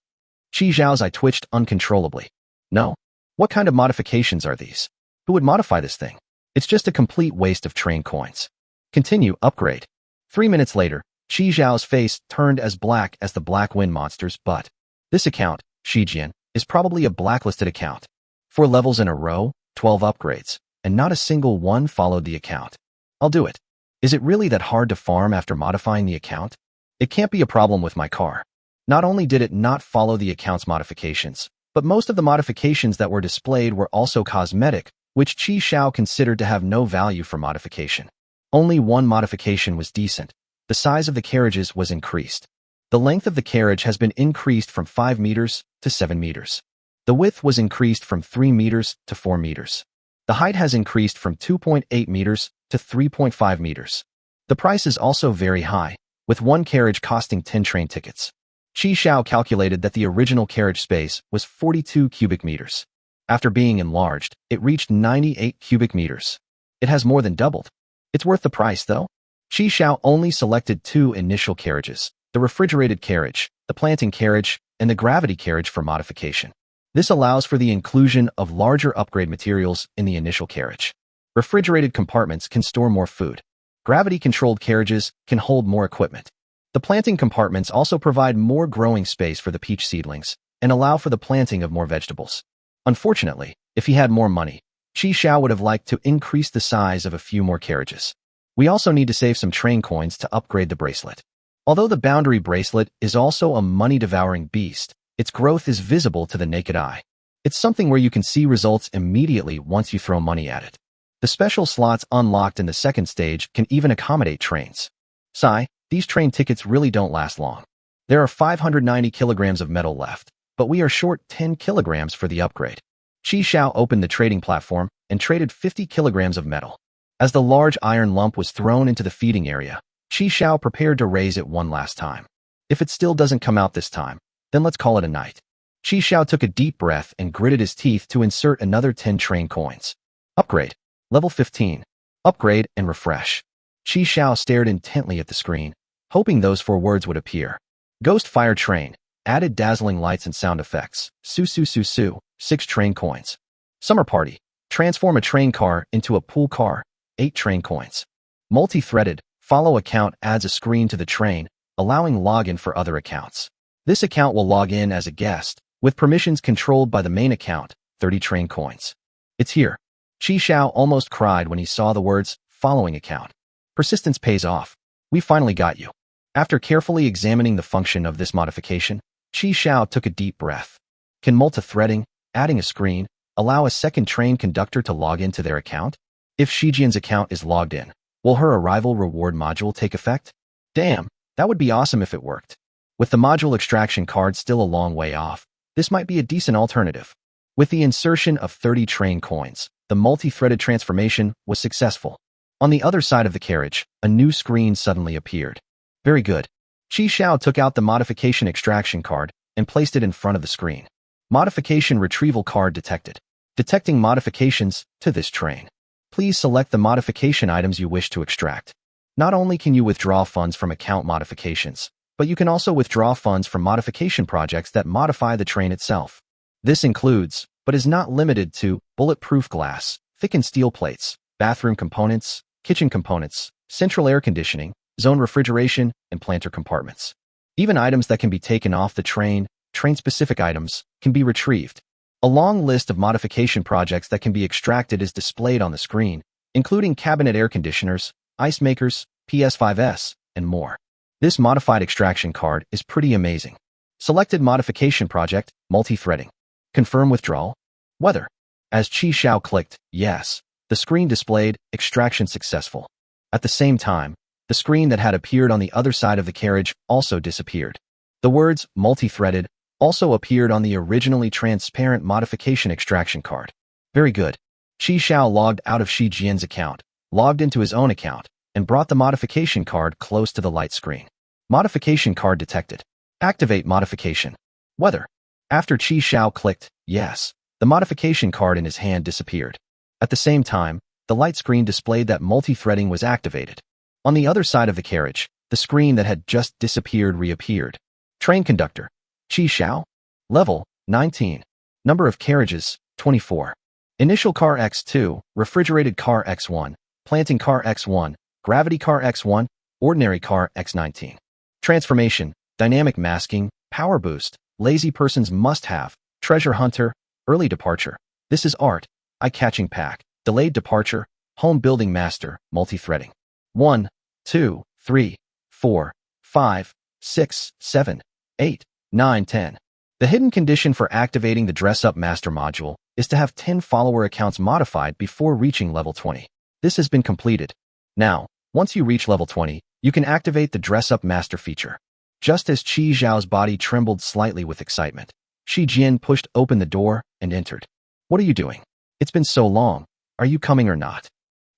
Qi Xiao's eye twitched uncontrollably. No. What kind of modifications are these? Who would modify this thing? It's just a complete waste of train coins. Continue upgrade. 3 minutes later, Qi Xiao's face turned as black as the Black Wind Monster's butt. This account, Shijian, is probably a blacklisted account. 4 levels in a row, 12 upgrades, and not a single one followed the account. I'll do it. Is it really that hard to farm after modifying the account? It can't be a problem with my car. Not only did it not follow the account's modifications, but most of the modifications that were displayed were also cosmetic, which Qi Xiao considered to have no value for modification. Only one modification was decent. The size of the carriages was increased. The length of the carriage has been increased from 5 meters to 7 meters. The width was increased from 3 meters to 4 meters. The height has increased from 2.8 meters to 3.5 meters. The price is also very high, with one carriage costing 10 train tickets. Qi Xiao calculated that the original carriage space was 42 cubic meters. After being enlarged, it reached 98 cubic meters. It has more than doubled. It's worth the price, though. Qi Xiao only selected 2 initial carriages, the refrigerated carriage, the planting carriage, and the gravity carriage for modification. This allows for the inclusion of larger upgrade materials in the initial carriage. Refrigerated compartments can store more food. Gravity-controlled carriages can hold more equipment. The planting compartments also provide more growing space for the peach seedlings and allow for the planting of more vegetables. Unfortunately, if he had more money, Qi Xiao would have liked to increase the size of a few more carriages. We also need to save some train coins to upgrade the bracelet. Although the boundary bracelet is also a money-devouring beast, its growth is visible to the naked eye. It's something where you can see results immediately once you throw money at it. The special slots unlocked in the second stage can even accommodate trains. Sigh, these train tickets really don't last long. There are 590 kilograms of metal left, but we are short 10 kilograms for the upgrade. Qi Xiao opened the trading platform and traded 50 kilograms of metal. As the large iron lump was thrown into the feeding area, Qi Xiao prepared to raise it one last time. If it still doesn't come out this time, then let's call it a night. Qi Xiao took a deep breath and gritted his teeth to insert another 10 train coins. Upgrade. Level 15. Upgrade and refresh. Qi Xiao stared intently at the screen, hoping those 4 words would appear. Ghost Fire Train. Added dazzling lights and sound effects. Su su su su. 6 train coins. Summer Party. Transform a train car into a pool car. 8 train coins. Multi-threaded. Follow account adds a screen to the train, allowing login for other accounts. This account will log in as a guest, with permissions controlled by the main account. 30 train coins. It's here. Qi Xiao almost cried when he saw the words, following account. Persistence pays off. We finally got you. After carefully examining the function of this modification, Qi Xiao took a deep breath. Can multi-threading, adding a screen, allow a second train conductor to log into their account? If Shijian's account is logged in, will her arrival reward module take effect? Damn, that would be awesome if it worked. With the module extraction card still a long way off, this might be a decent alternative. With the insertion of 30 train coins, the multi-threaded transformation was successful. On the other side of the carriage, a new screen suddenly appeared. Very good. Qi Xiao took out the modification extraction card and placed it in front of the screen. Modification retrieval card detected. Detecting modifications to this train. Please select the modification items you wish to extract. Not only can you withdraw funds from account modifications, but you can also withdraw funds from modification projects that modify the train itself. This includes, but is not limited to, bulletproof glass, thickened steel plates, bathroom components, kitchen components, central air conditioning, zone refrigeration, and planter compartments. Even items that can be taken off the train, train-specific items, can be retrieved. A long list of modification projects that can be extracted is displayed on the screen, including cabinet air conditioners, ice makers, PS5s, and more. This modified extraction card is pretty amazing. Selected modification project, multi-threading. Confirm withdrawal. Weather. As Qi Xiao clicked, yes, the screen displayed, extraction successful. At the same time, the screen that had appeared on the other side of the carriage also disappeared. The words, multi-threaded, also appeared on the originally transparent modification extraction card. Very good. Qi Xiao logged out of Shi Jian's account, logged into his own account, and brought the modification card close to the light screen. Modification card detected. Activate modification. Weather. After Qi Xiao clicked, yes, the modification card in his hand disappeared. At the same time, the light screen displayed that multi-threading was activated. On the other side of the carriage, the screen that had just disappeared reappeared. Train conductor. Qi Xiao. Level, 19. Number of carriages, 24. Initial car X2, refrigerated car X1, planting car X1, gravity car X1, ordinary car X19. Transformation, dynamic masking, power boost, lazy person's must-have, treasure hunter, early departure. This is art, eye-catching pack, delayed departure, home building master, multi-threading. 1, 2, 3, 4, 5, 6, 7, 8, 9, 10. The hidden condition for activating the Dress Up Master module is to have 10 follower accounts modified before reaching level 20. This has been completed. Now, once you reach level 20, you can activate the Dress Up Master feature. Just as Qi Zhao's body trembled slightly with excitement, Shi Jian pushed open the door and entered. What are you doing? It's been so long. Are you coming or not?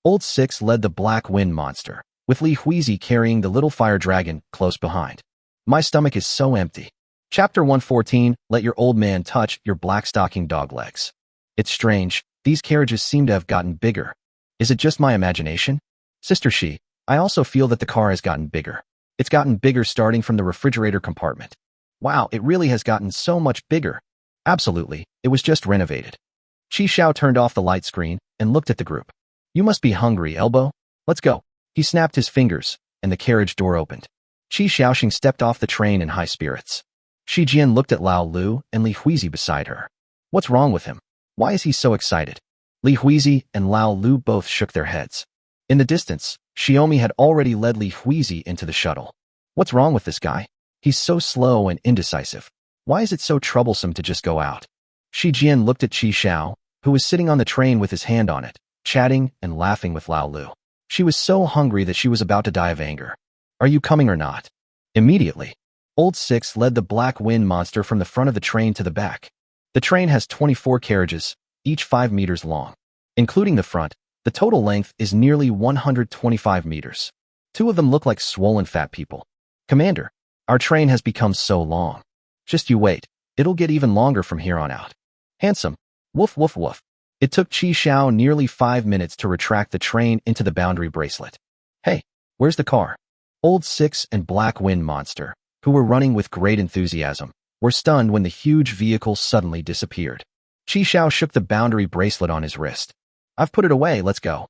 Old Six led the Black Wind monster, with Li Huizi carrying the little fire dragon close behind. My stomach is so empty. Chapter 114, Let Your Old Man Touch Your Black Stocking Dog Legs. It's strange, these carriages seem to have gotten bigger. Is it just my imagination? Sister Shi, I also feel that the car has gotten bigger. It's gotten bigger starting from the refrigerator compartment. Wow, it really has gotten so much bigger. Absolutely, it was just renovated. Qi Xiao turned off the light screen and looked at the group. You must be hungry, Elbow. Let's go. He snapped his fingers, and the carriage door opened. Qi Xiaoxing stepped off the train in high spirits. Shi Jian looked at Lao Lu and Li Huizi beside her. What's wrong with him? Why is he so excited? Li Huizi and Lao Lu both shook their heads. In the distance, Xiaomi had already led Li Huizi into the shuttle. What's wrong with this guy? He's so slow and indecisive. Why is it so troublesome to just go out? Shi Jian looked at Qi Xiao, who was sitting on the train with his hand on it, chatting and laughing with Lao Lu. She was so hungry that she was about to die of anger. Are you coming or not? Immediately, Old Six led the Black Wind monster from the front of the train to the back. The train has 24 carriages, each 5 meters long. Including the front, the total length is nearly 125 meters. 2 of them look like swollen fat people. Commander, our train has become so long. Just you wait, it'll get even longer from here on out. Handsome. Woof woof woof. It took Qi Xiao nearly 5 minutes to retract the train into the boundary bracelet. Hey, where's the car? Old Six and Black Wind monster, who were running with great enthusiasm, were stunned when the huge vehicle suddenly disappeared. Qi Xiao shook the boundary bracelet on his wrist. I've put it away, let's go.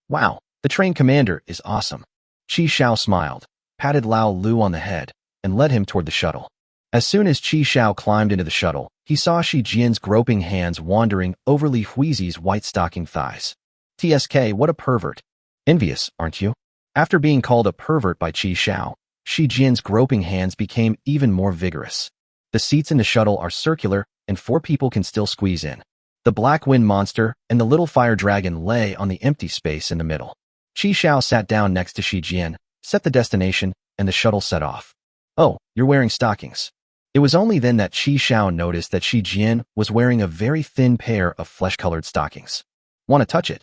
Wow, the train commander is awesome. Qi Xiao smiled, patted Lao Lu on the head, and led him toward the shuttle. As soon as Qi Xiao climbed into the shuttle, he saw Shi Jian's groping hands wandering over Li Huizi's white stocking thighs. TSK, what a pervert. Envious, aren't you? After being called a pervert by Qi Xiao, Shi Jian's groping hands became even more vigorous. The seats in the shuttle are circular, and 4 people can still squeeze in. The Black Wind monster and the little fire dragon lay on the empty space in the middle. Qi Xiao sat down next to Shi Jian, set the destination, and the shuttle set off. Oh, you're wearing stockings. It was only then that Qi Xiao noticed that Shi Jian was wearing a very thin pair of flesh-colored stockings. Want to touch it?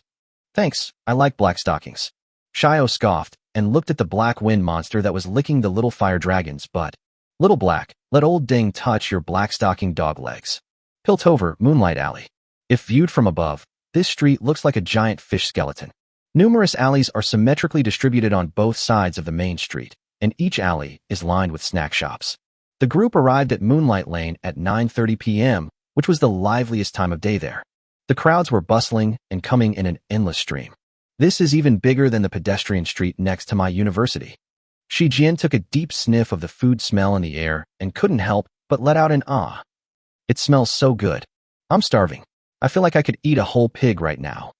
Thanks, I like black stockings. Xiao scoffed and looked at the Black Wind monster that was licking the little fire dragon's butt. Little Black, let old Ding touch your black stocking dog legs. Piltover, Moonlight Alley. If viewed from above, this street looks like a giant fish skeleton. Numerous alleys are symmetrically distributed on both sides of the main street, and each alley is lined with snack shops. The group arrived at Moonlight Lane at 9:30 p.m., which was the liveliest time of day there. The crowds were bustling and coming in an endless stream. This is even bigger than the pedestrian street next to my university. Shi Jian took a deep sniff of the food smell in the air and couldn't help but let out an ah. It smells so good. I'm starving. I feel like I could eat a whole pig right now.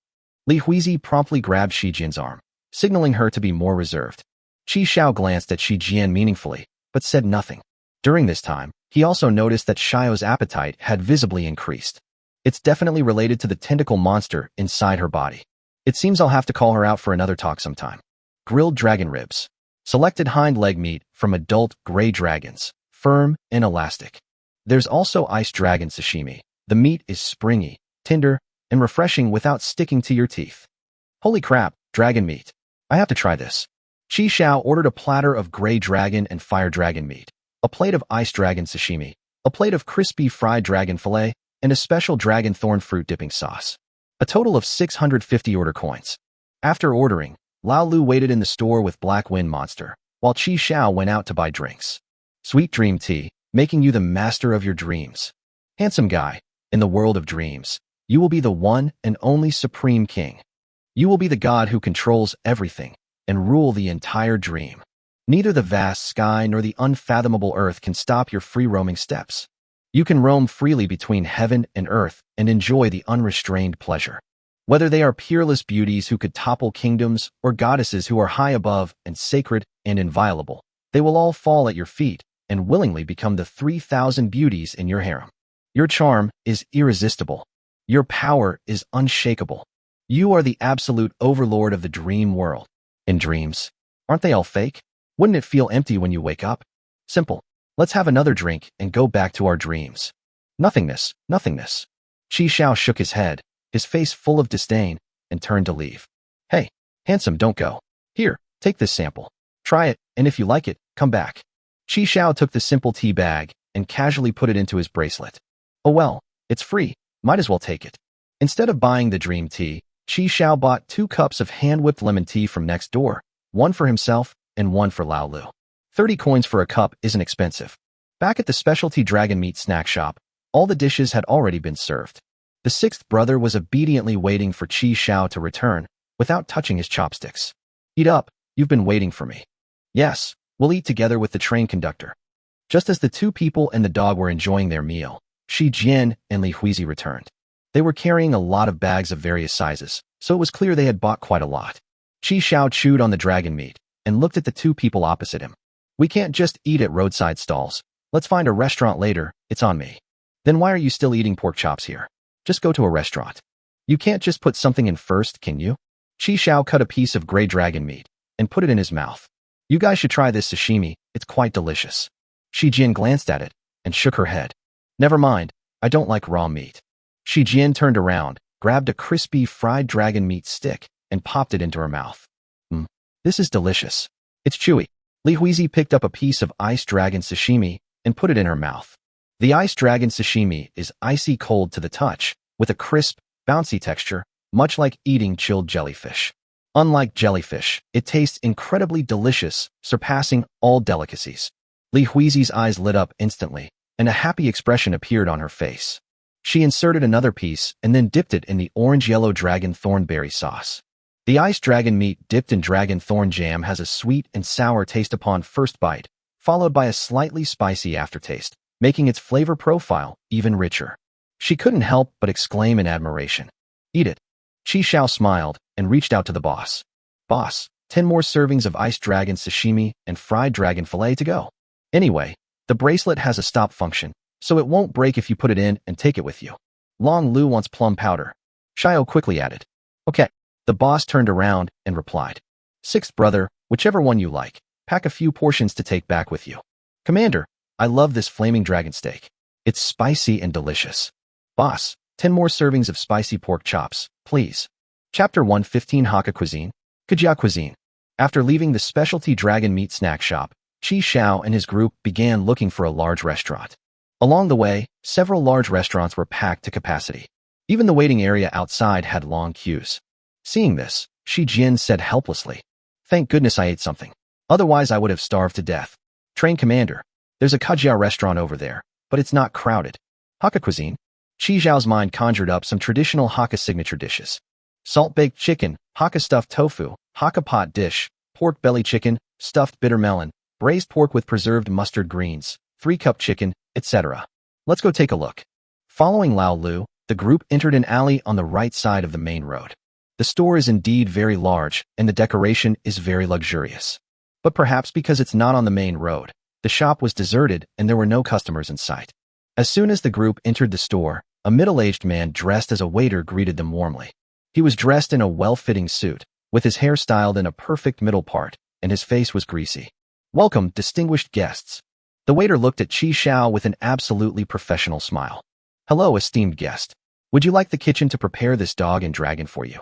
Li Huizi promptly grabbed Shi Jian's arm, signaling her to be more reserved. Qi Xiao glanced at Shi Jian meaningfully, but said nothing. During this time, he also noticed that Xiao's appetite had visibly increased. It's definitely related to the tentacle monster inside her body. It seems I'll have to call her out for another talk sometime. Grilled dragon ribs. Selected hind leg meat from adult gray dragons, firm and elastic. There's also ice dragon sashimi. The meat is springy, tender, and refreshing without sticking to your teeth. Holy crap, dragon meat. I have to try this. Qi Xiao ordered a platter of gray dragon and fire dragon meat, a plate of ice dragon sashimi, a plate of crispy fried dragon fillet, and a special dragon thorn fruit dipping sauce. A total of 650 order coins. After ordering, Lao Lu waited in the store with Black Wind Monster, while Qi Xiao went out to buy drinks. Sweet dream tea, making you the master of your dreams. Handsome guy, in the world of dreams, you will be the one and only supreme king. You will be the god who controls everything and rule the entire dream. Neither the vast sky nor the unfathomable earth can stop your free-roaming steps. You can roam freely between heaven and earth and enjoy the unrestrained pleasure. Whether they are peerless beauties who could topple kingdoms or goddesses who are high above and sacred and inviolable, they will all fall at your feet and willingly become the 3,000 beauties in your harem. Your charm is irresistible. Your power is unshakable. You are the absolute overlord of the dream world. In dreams, aren't they all fake? Wouldn't it feel empty when you wake up? Simple. Let's have another drink and go back to our dreams. Nothingness, nothingness. Qi Xiao shook his head, his face full of disdain, and turned to leave. Hey, handsome, don't go. Here, take this sample. Try it, and if you like it, come back. Qi Xiao took the simple tea bag and casually put it into his bracelet. Oh well, it's free, might as well take it. Instead of buying the dream tea, Qi Xiao bought 2 cups of hand-whipped lemon tea from next door, one for himself and one for Lao Lu. 30 coins for a cup isn't expensive. Back at the specialty dragon meat snack shop, all the dishes had already been served. The 6th brother was obediently waiting for Qi Xiao to return, without touching his chopsticks. Eat up, you've been waiting for me. Yes, we'll eat together with the train conductor. Just as the 2 people and the dog were enjoying their meal, Shi Jian and Li Huizi returned. They were carrying a lot of bags of various sizes, so it was clear they had bought quite a lot. Qi Xiao chewed on the dragon meat and looked at the 2 people opposite him. We can't just eat at roadside stalls. Let's find a restaurant later, it's on me. Then why are you still eating pork chops here? Just go to a restaurant. You can't just put something in first, can you? Qi Xiao cut a piece of gray dragon meat and put it in his mouth. You guys should try this sashimi, it's quite delicious. Shi Jian glanced at it and shook her head. Never mind, I don't like raw meat. Shi Jian turned around, grabbed a crispy fried dragon meat stick, and popped it into her mouth. This is delicious. It's chewy. Li Huizi picked up a piece of iced dragon sashimi and put it in her mouth. The iced dragon sashimi is icy cold to the touch, with a crisp, bouncy texture, much like eating chilled jellyfish. Unlike jellyfish, it tastes incredibly delicious, surpassing all delicacies. Li Huizi's eyes lit up instantly, and a happy expression appeared on her face. She inserted another piece and then dipped it in the orange-yellow dragon thornberry sauce. The iced dragon meat dipped in dragon thorn jam has a sweet and sour taste upon first bite, followed by a slightly spicy aftertaste, making its flavor profile even richer. She couldn't help but exclaim in admiration. Eat it. Qi Xiao smiled and reached out to the boss. Boss, 10 more servings of iced dragon sashimi and fried dragon fillet to go. Anyway, the bracelet has a stop function, so it won't break if you put it in and take it with you. Long Lu wants plum powder. Xiao quickly added. Okay. The boss turned around and replied. 6th brother, whichever one you like, pack a few portions to take back with you. Commander, I love this flaming dragon steak. It's spicy and delicious. Boss, 10 more servings of spicy pork chops, please. Chapter 115 Hakka Cuisine, Kajia Cuisine. After leaving the specialty dragon meat snack shop, Qi Xiao and his group began looking for a large restaurant. Along the way, several large restaurants were packed to capacity. Even the waiting area outside had long queues. Seeing this, Shi Jian said helplessly, Thank goodness I ate something. Otherwise I would have starved to death. Train commander, there's a Kajia restaurant over there, but it's not crowded. Hakka cuisine? Qi Xiao's mind conjured up some traditional Hakka signature dishes. Salt-baked chicken, Hakka stuffed tofu, Hakka pot dish, pork belly chicken, stuffed bitter melon, braised pork with preserved mustard greens, 3-cup chicken, etc. Let's go take a look. Following Lao Lu, the group entered an alley on the right side of the main road. The store is indeed very large, and the decoration is very luxurious. But perhaps because it's not on the main road, the shop was deserted and there were no customers in sight. As soon as the group entered the store, a middle-aged man dressed as a waiter greeted them warmly. He was dressed in a well-fitting suit, with his hair styled in a perfect middle part, and his face was greasy. Welcome, distinguished guests. The waiter looked at Qi Xiao with an absolutely professional smile. Hello, esteemed guest. Would you like the kitchen to prepare this dog and dragon for you?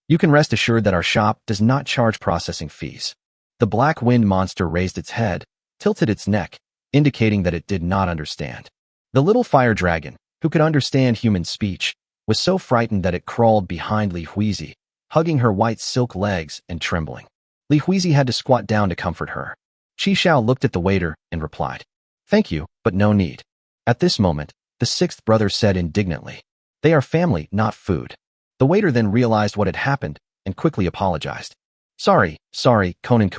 You can rest assured that our shop does not charge processing fees. The black wind monster raised its head, tilted its neck, indicating that it did not understand. The little fire dragon, who could understand human speech, was so frightened that it crawled behind Li Huizi, hugging her white silk legs and trembling. Li Huizi had to squat down to comfort her. Qi Xiao looked at the waiter and replied, Thank you, but no need. At this moment, the 6th brother said indignantly, They are family, not food. The waiter then realized what had happened and quickly apologized. Sorry, Conan.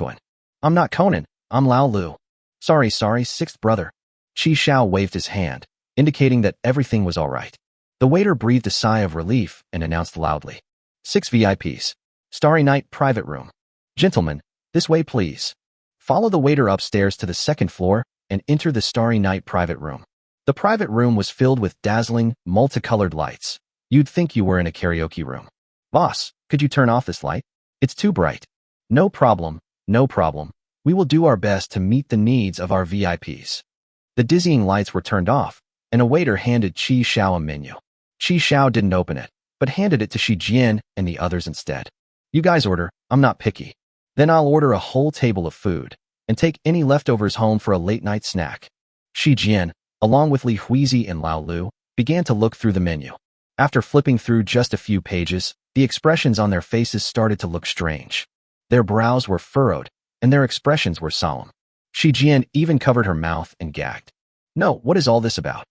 I'm not Conan, I'm Lao Lu. Sorry, 6th brother. Qi Xiao waved his hand, indicating that everything was all right. The waiter breathed a sigh of relief and announced loudly, 6 VIPs. Starry Night Private Room. Gentlemen, this way please. Follow the waiter upstairs to the second floor and enter the Starry Night Private Room. The private room was filled with dazzling, multicolored lights. You'd think you were in a karaoke room. Boss, could you turn off this light? It's too bright. No problem, no problem. We will do our best to meet the needs of our VIPs. The dizzying lights were turned off, and a waiter handed Qi Xiao a menu. Qi Xiao didn't open it, but handed it to Shi Jian and the others instead. You guys order, I'm not picky. Then I'll order a whole table of food, and take any leftovers home for a late-night snack. Shi Jian, along with Li Huizi and Lao Lu, began to look through the menu. After flipping through just a few pages, the expressions on their faces started to look strange. Their brows were furrowed, and their expressions were solemn. Shi Jian even covered her mouth and gagged. No, what is all this about?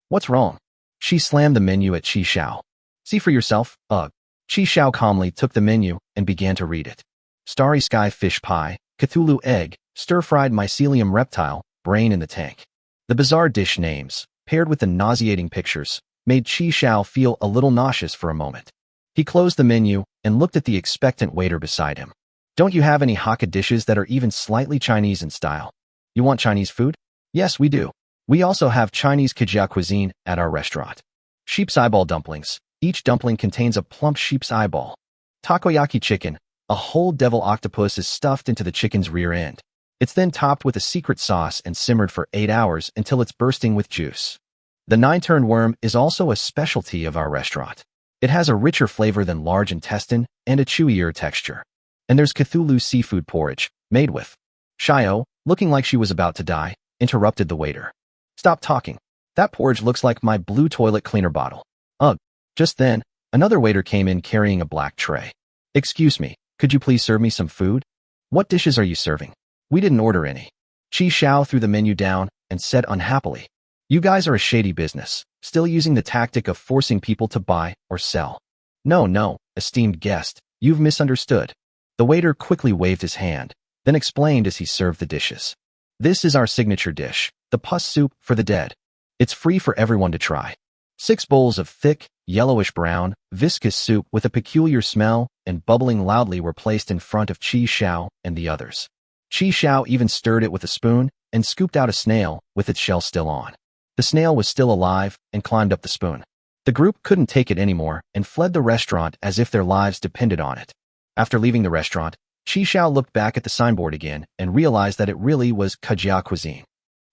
What's wrong? She slammed the menu at Qi Xiao. See for yourself, ugh. Qi Xiao calmly took the menu and began to read it. Starry Sky Fish Pie, Cthulhu Egg, Stir-Fried Mycelium Reptile, Brain in the Tank. The bizarre dish names, paired with the nauseating pictures, made Qi Xiao feel a little nauseous for a moment. He closed the menu and looked at the expectant waiter beside him. Don't you have any Hakka dishes that are even slightly Chinese in style? You want Chinese food? Yes, we do. We also have Chinese Kajia cuisine at our restaurant. Sheep's eyeball dumplings. Each dumpling contains a plump sheep's eyeball. Takoyaki chicken. A whole devil octopus is stuffed into the chicken's rear end. It's then topped with a secret sauce and simmered for 8 hours until it's bursting with juice. The nine-turn worm is also a specialty of our restaurant. It has a richer flavor than large intestine and a chewier texture. And there's Cthulhu seafood porridge, made with. Shio, looking like she was about to die, interrupted the waiter. Stop talking. That porridge looks like my blue toilet cleaner bottle. Ugh. Just then, another waiter came in carrying a black tray. Excuse me, could you please serve me some food? What dishes are you serving? We didn't order any. Qi Xiao threw the menu down and said unhappily, You guys are a shady business, still using the tactic of forcing people to buy or sell. No, esteemed guest, you've misunderstood. The waiter quickly waved his hand, then explained as he served the dishes. This is our signature dish, the pus soup for the dead. It's free for everyone to try. 6 bowls of thick, yellowish-brown, viscous soup with a peculiar smell and bubbling loudly were placed in front of Qi Xiao and the others. Qi Xiao even stirred it with a spoon and scooped out a snail with its shell still on. The snail was still alive and climbed up the spoon. The group couldn't take it anymore and fled the restaurant as if their lives depended on it. After leaving the restaurant, Qi Xiao looked back at the signboard again and realized that it really was Kajia cuisine.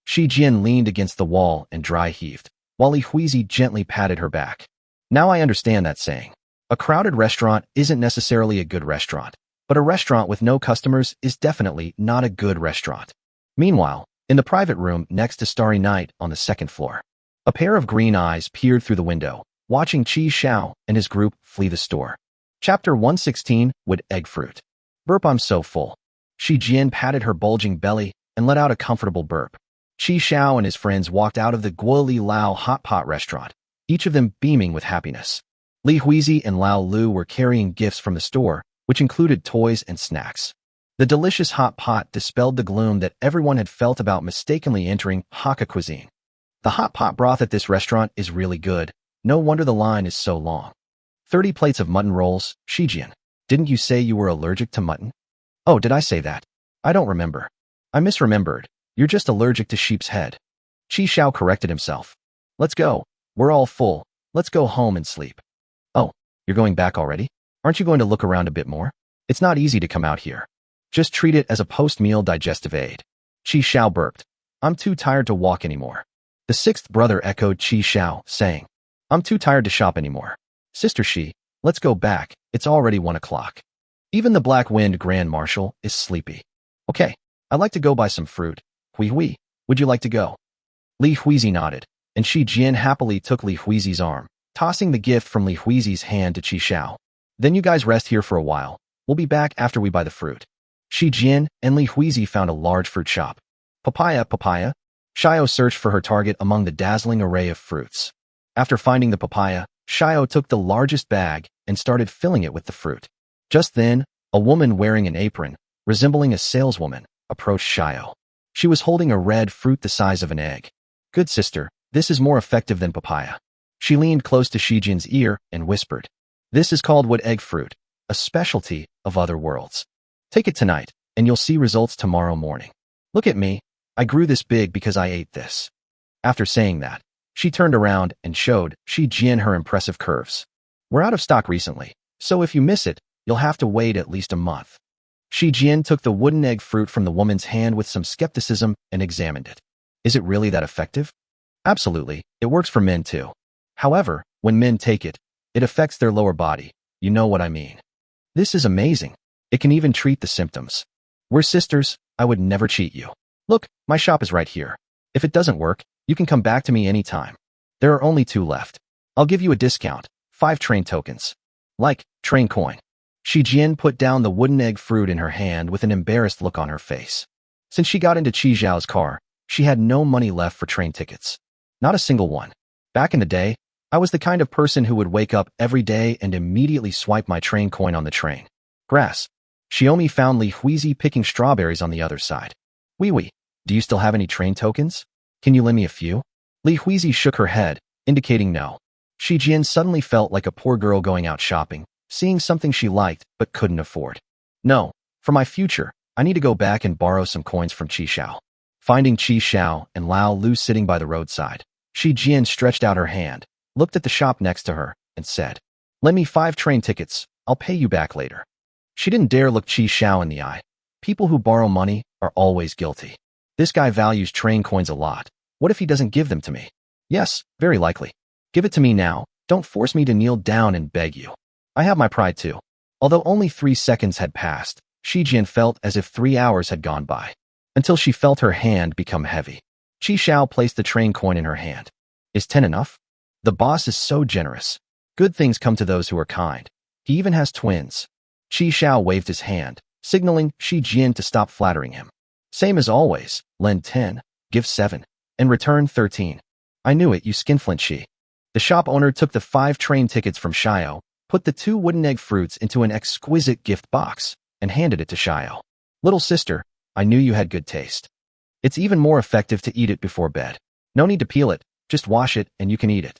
Shi Jian leaned against the wall and dry heaved, while Li Huizi gently patted her back. Now I understand that saying. A crowded restaurant isn't necessarily a good restaurant, but a restaurant with no customers is definitely not a good restaurant. Meanwhile, in the private room next to Starry Night on the second floor, a pair of green eyes peered through the window, watching Qi Xiao and his group flee the store. Chapter 116, Wood Egg Fruit. Burp, I'm so full. Shi Jian patted her bulging belly and let out a comfortable burp. Qi Xiao and his friends walked out of the Guo Li Lao hot pot restaurant, each of them beaming with happiness. Li Huizi and Lao Lu were carrying gifts from the store, which included toys and snacks. The delicious hot pot dispelled the gloom that everyone had felt about mistakenly entering Hakka cuisine. The hot pot broth at this restaurant is really good. No wonder the line is so long. 30 plates of mutton rolls. Shi Jian, didn't you say you were allergic to mutton? Oh, did I say that? I don't remember. I misremembered. You're just allergic to sheep's head. Qi Xiao corrected himself. Let's go. We're all full. Let's go home and sleep. Oh, you're going back already? Aren't you going to look around a bit more? It's not easy to come out here. Just treat it as a post-meal digestive aid. Qi Xiao burped. I'm too tired to walk anymore. The sixth brother echoed Qi Xiao, saying, I'm too tired to shop anymore. Sister Shi, let's go back. It's already 1 o'clock. Even the Black Wind Grand Marshal is sleepy. Okay, I'd like to go buy some fruit. Hui, would you like to go? Li Huizi nodded, and Shi Jian happily took Li Huizi's arm, tossing the gift from Li Huizi's hand to Qi Xiao. Then you guys rest here for a while. We'll be back after we buy the fruit. Shi Jian and Li Huizi found a large fruit shop. Papaya. Shio searched for her target among the dazzling array of fruits. After finding the papaya, Shio took the largest bag and started filling it with the fruit. Just then, a woman wearing an apron, resembling a saleswoman, approached Shio. She was holding a red fruit the size of an egg. Good sister, This is more effective than papaya. She leaned close to Shi Jian's ear and whispered, "This is called wood egg fruit, a specialty of other worlds. Take it tonight, and you'll see results tomorrow morning. Look at me. I grew this big because I ate this." After saying that, she turned around and showed Shi Jian her impressive curves. "We're out of stock recently, so if you miss it, you'll have to wait at least a month." Shi Jian took the wooden egg fruit from the woman's hand with some skepticism and examined it. "Is it really that effective?" "Absolutely, it works for men too. However, when men take it, it affects their lower body. You know what I mean." "This is amazing. It can even treat the symptoms. We're sisters, I would never cheat you. Look, my shop is right here. If it doesn't work, you can come back to me anytime. There are only 2 left. I'll give you a discount, 5 train tokens. Like, train coin." Shi Jian put down the wooden egg fruit in her hand with an embarrassed look on her face. Since she got into Qi Zhao's car, she had no money left for train tickets. Not a single one. Back in the day, I was the kind of person who would wake up every day and immediately swipe my train coin on the train. Grass. Xiaomi found Li Huizi picking strawberries on the other side. "Wee, do you still have any train tokens? Can you lend me a few?" Li Huizi shook her head, indicating no. Shi Jian suddenly felt like a poor girl going out shopping, seeing something she liked but couldn't afford. "No, for my future, I need to go back and borrow some coins from Qi Xiao." Finding Qi Xiao and Lao Lu sitting by the roadside, Shi Jian stretched out her hand, looked at the shop next to her, and said, "Lend me 5 train tickets, I'll pay you back later." She didn't dare look Qi Xiao in the eye. People who borrow money are always guilty. This guy values train coins a lot. What if he doesn't give them to me? Yes, very likely. Give it to me now. Don't force me to kneel down and beg you. I have my pride too. Although only 3 seconds had passed, Shi Jian felt as if 3 hours had gone by, until she felt her hand become heavy. Qi Xiao placed the train coin in her hand. "Is 10 enough? The boss is so generous. Good things come to those who are kind. He even has twins." Qi Xiao waved his hand, signaling Shi Jian to stop flattering him. "Same as always, lend 10, give 7, and return 13. I knew it, you skinflint Shi." The shop owner took the 5 train tickets from Xiao, put the 2 wooden egg fruits into an exquisite gift box, and handed it to Xiao. "Little sister, I knew you had good taste. It's even more effective to eat it before bed. No need to peel it, just wash it and you can eat it."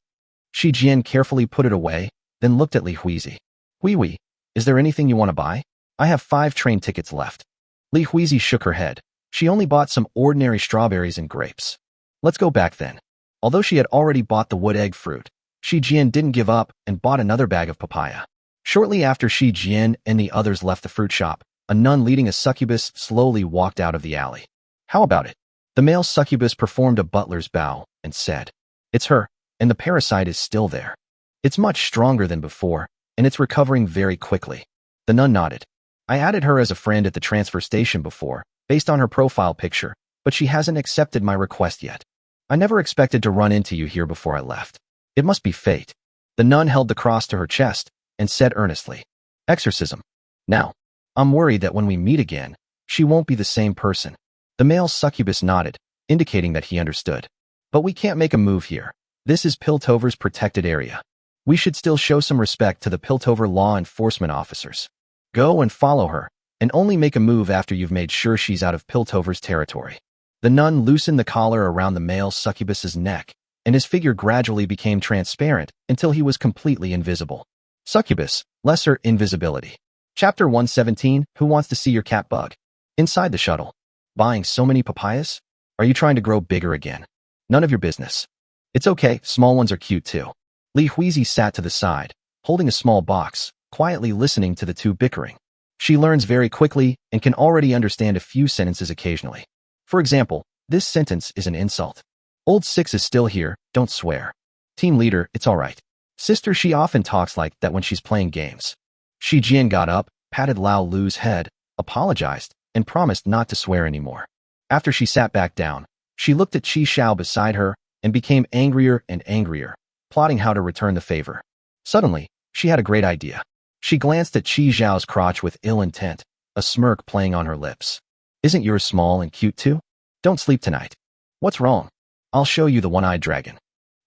Shi Jian carefully put it away, then looked at Li Huizi. "Wee, is there anything you want to buy? I have 5 train tickets left." Li Huizi shook her head. She only bought some ordinary strawberries and grapes. "Let's go back then." Although she had already bought the wood egg fruit, Shi Jian didn't give up and bought another bag of papaya. Shortly after Shi Jian and the others left the fruit shop, a nun leading a succubus slowly walked out of the alley. "How about it?" The male succubus performed a butler's bow and said, "It's her, and the parasite is still there. It's much stronger than before, and it's recovering very quickly." The nun nodded. "I added her as a friend at the transfer station before, based on her profile picture, but she hasn't accepted my request yet. I never expected to run into you here before I left. It must be fate." The nun held the cross to her chest and said earnestly, "Exorcism. Now, I'm worried that when we meet again, she won't be the same person." The male succubus nodded, indicating that he understood. "But we can't make a move here. This is Piltover's protected area. We should still show some respect to the Piltover law enforcement officers. Go and follow her, and only make a move after you've made sure she's out of Piltover's territory." The nun loosened the collar around the male succubus's neck, and his figure gradually became transparent until he was completely invisible. Succubus, lesser invisibility. Chapter 117, Who Wants to See Your Cat Bug? Inside the shuttle. "Buying so many papayas? Are you trying to grow bigger again?" "None of your business." "It's okay, small ones are cute too." Li Huizi sat to the side, holding a small box, quietly listening to the 2 bickering. She learns very quickly and can already understand a few sentences occasionally. For example, this sentence is an insult. "Old 6 is still here, don't swear." "Team leader, it's alright." "Sister," she often talks like that when she's playing games. Shi Jian got up, patted Lao Lu's head, apologized, and promised not to swear anymore. After she sat back down, she looked at Qi Xiao beside her and became angrier and angrier, plotting how to return the favor. Suddenly, she had a great idea. She glanced at Qi Xiao's crotch with ill intent, a smirk playing on her lips. "Isn't yours small and cute too? Don't sleep tonight." "What's wrong? I'll show you the one-eyed dragon."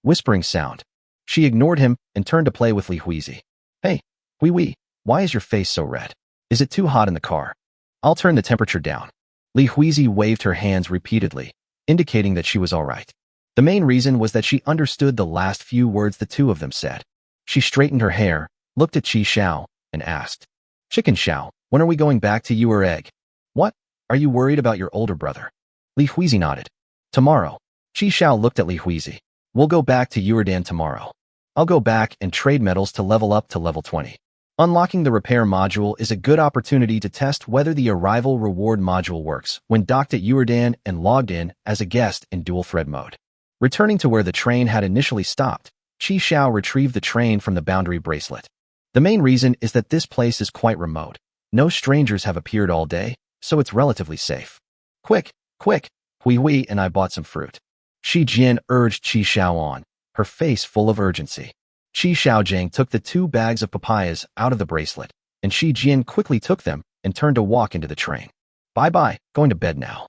Whispering sound. She ignored him and turned to play with Li Huizi. "Hey, wee, why is your face so red? Is it too hot in the car? I'll turn the temperature down." Li Huizi waved her hands repeatedly, indicating that she was all right. The main reason was that she understood the last few words the two of them said. She straightened her hair, looked at Qi Xiao, and asked, Chicken Xiao, when are we going back to you or egg? What? Are you worried about your older brother? Li Huizi nodded. Tomorrow. Qi Xiao looked at Li Huizi. We'll go back to Yuerdan tomorrow. I'll go back and trade metals to level up to level 20. Unlocking the repair module is a good opportunity to test whether the arrival reward module works when docked at Yuerdan and logged in as a guest in dual thread mode. Returning to where the train had initially stopped, Qi Xiao retrieved the train from the boundary bracelet. The main reason is that this place is quite remote. No strangers have appeared all day, so it's relatively safe. Quick, quick, Hui and I bought some fruit. Shi Jian urged Qi Xiao on, her face full of urgency. Qi Xiaojing took the 2 bags of papayas out of the bracelet, and Shi Jian quickly took them and turned to walk into the train. Bye-bye, going to bed now.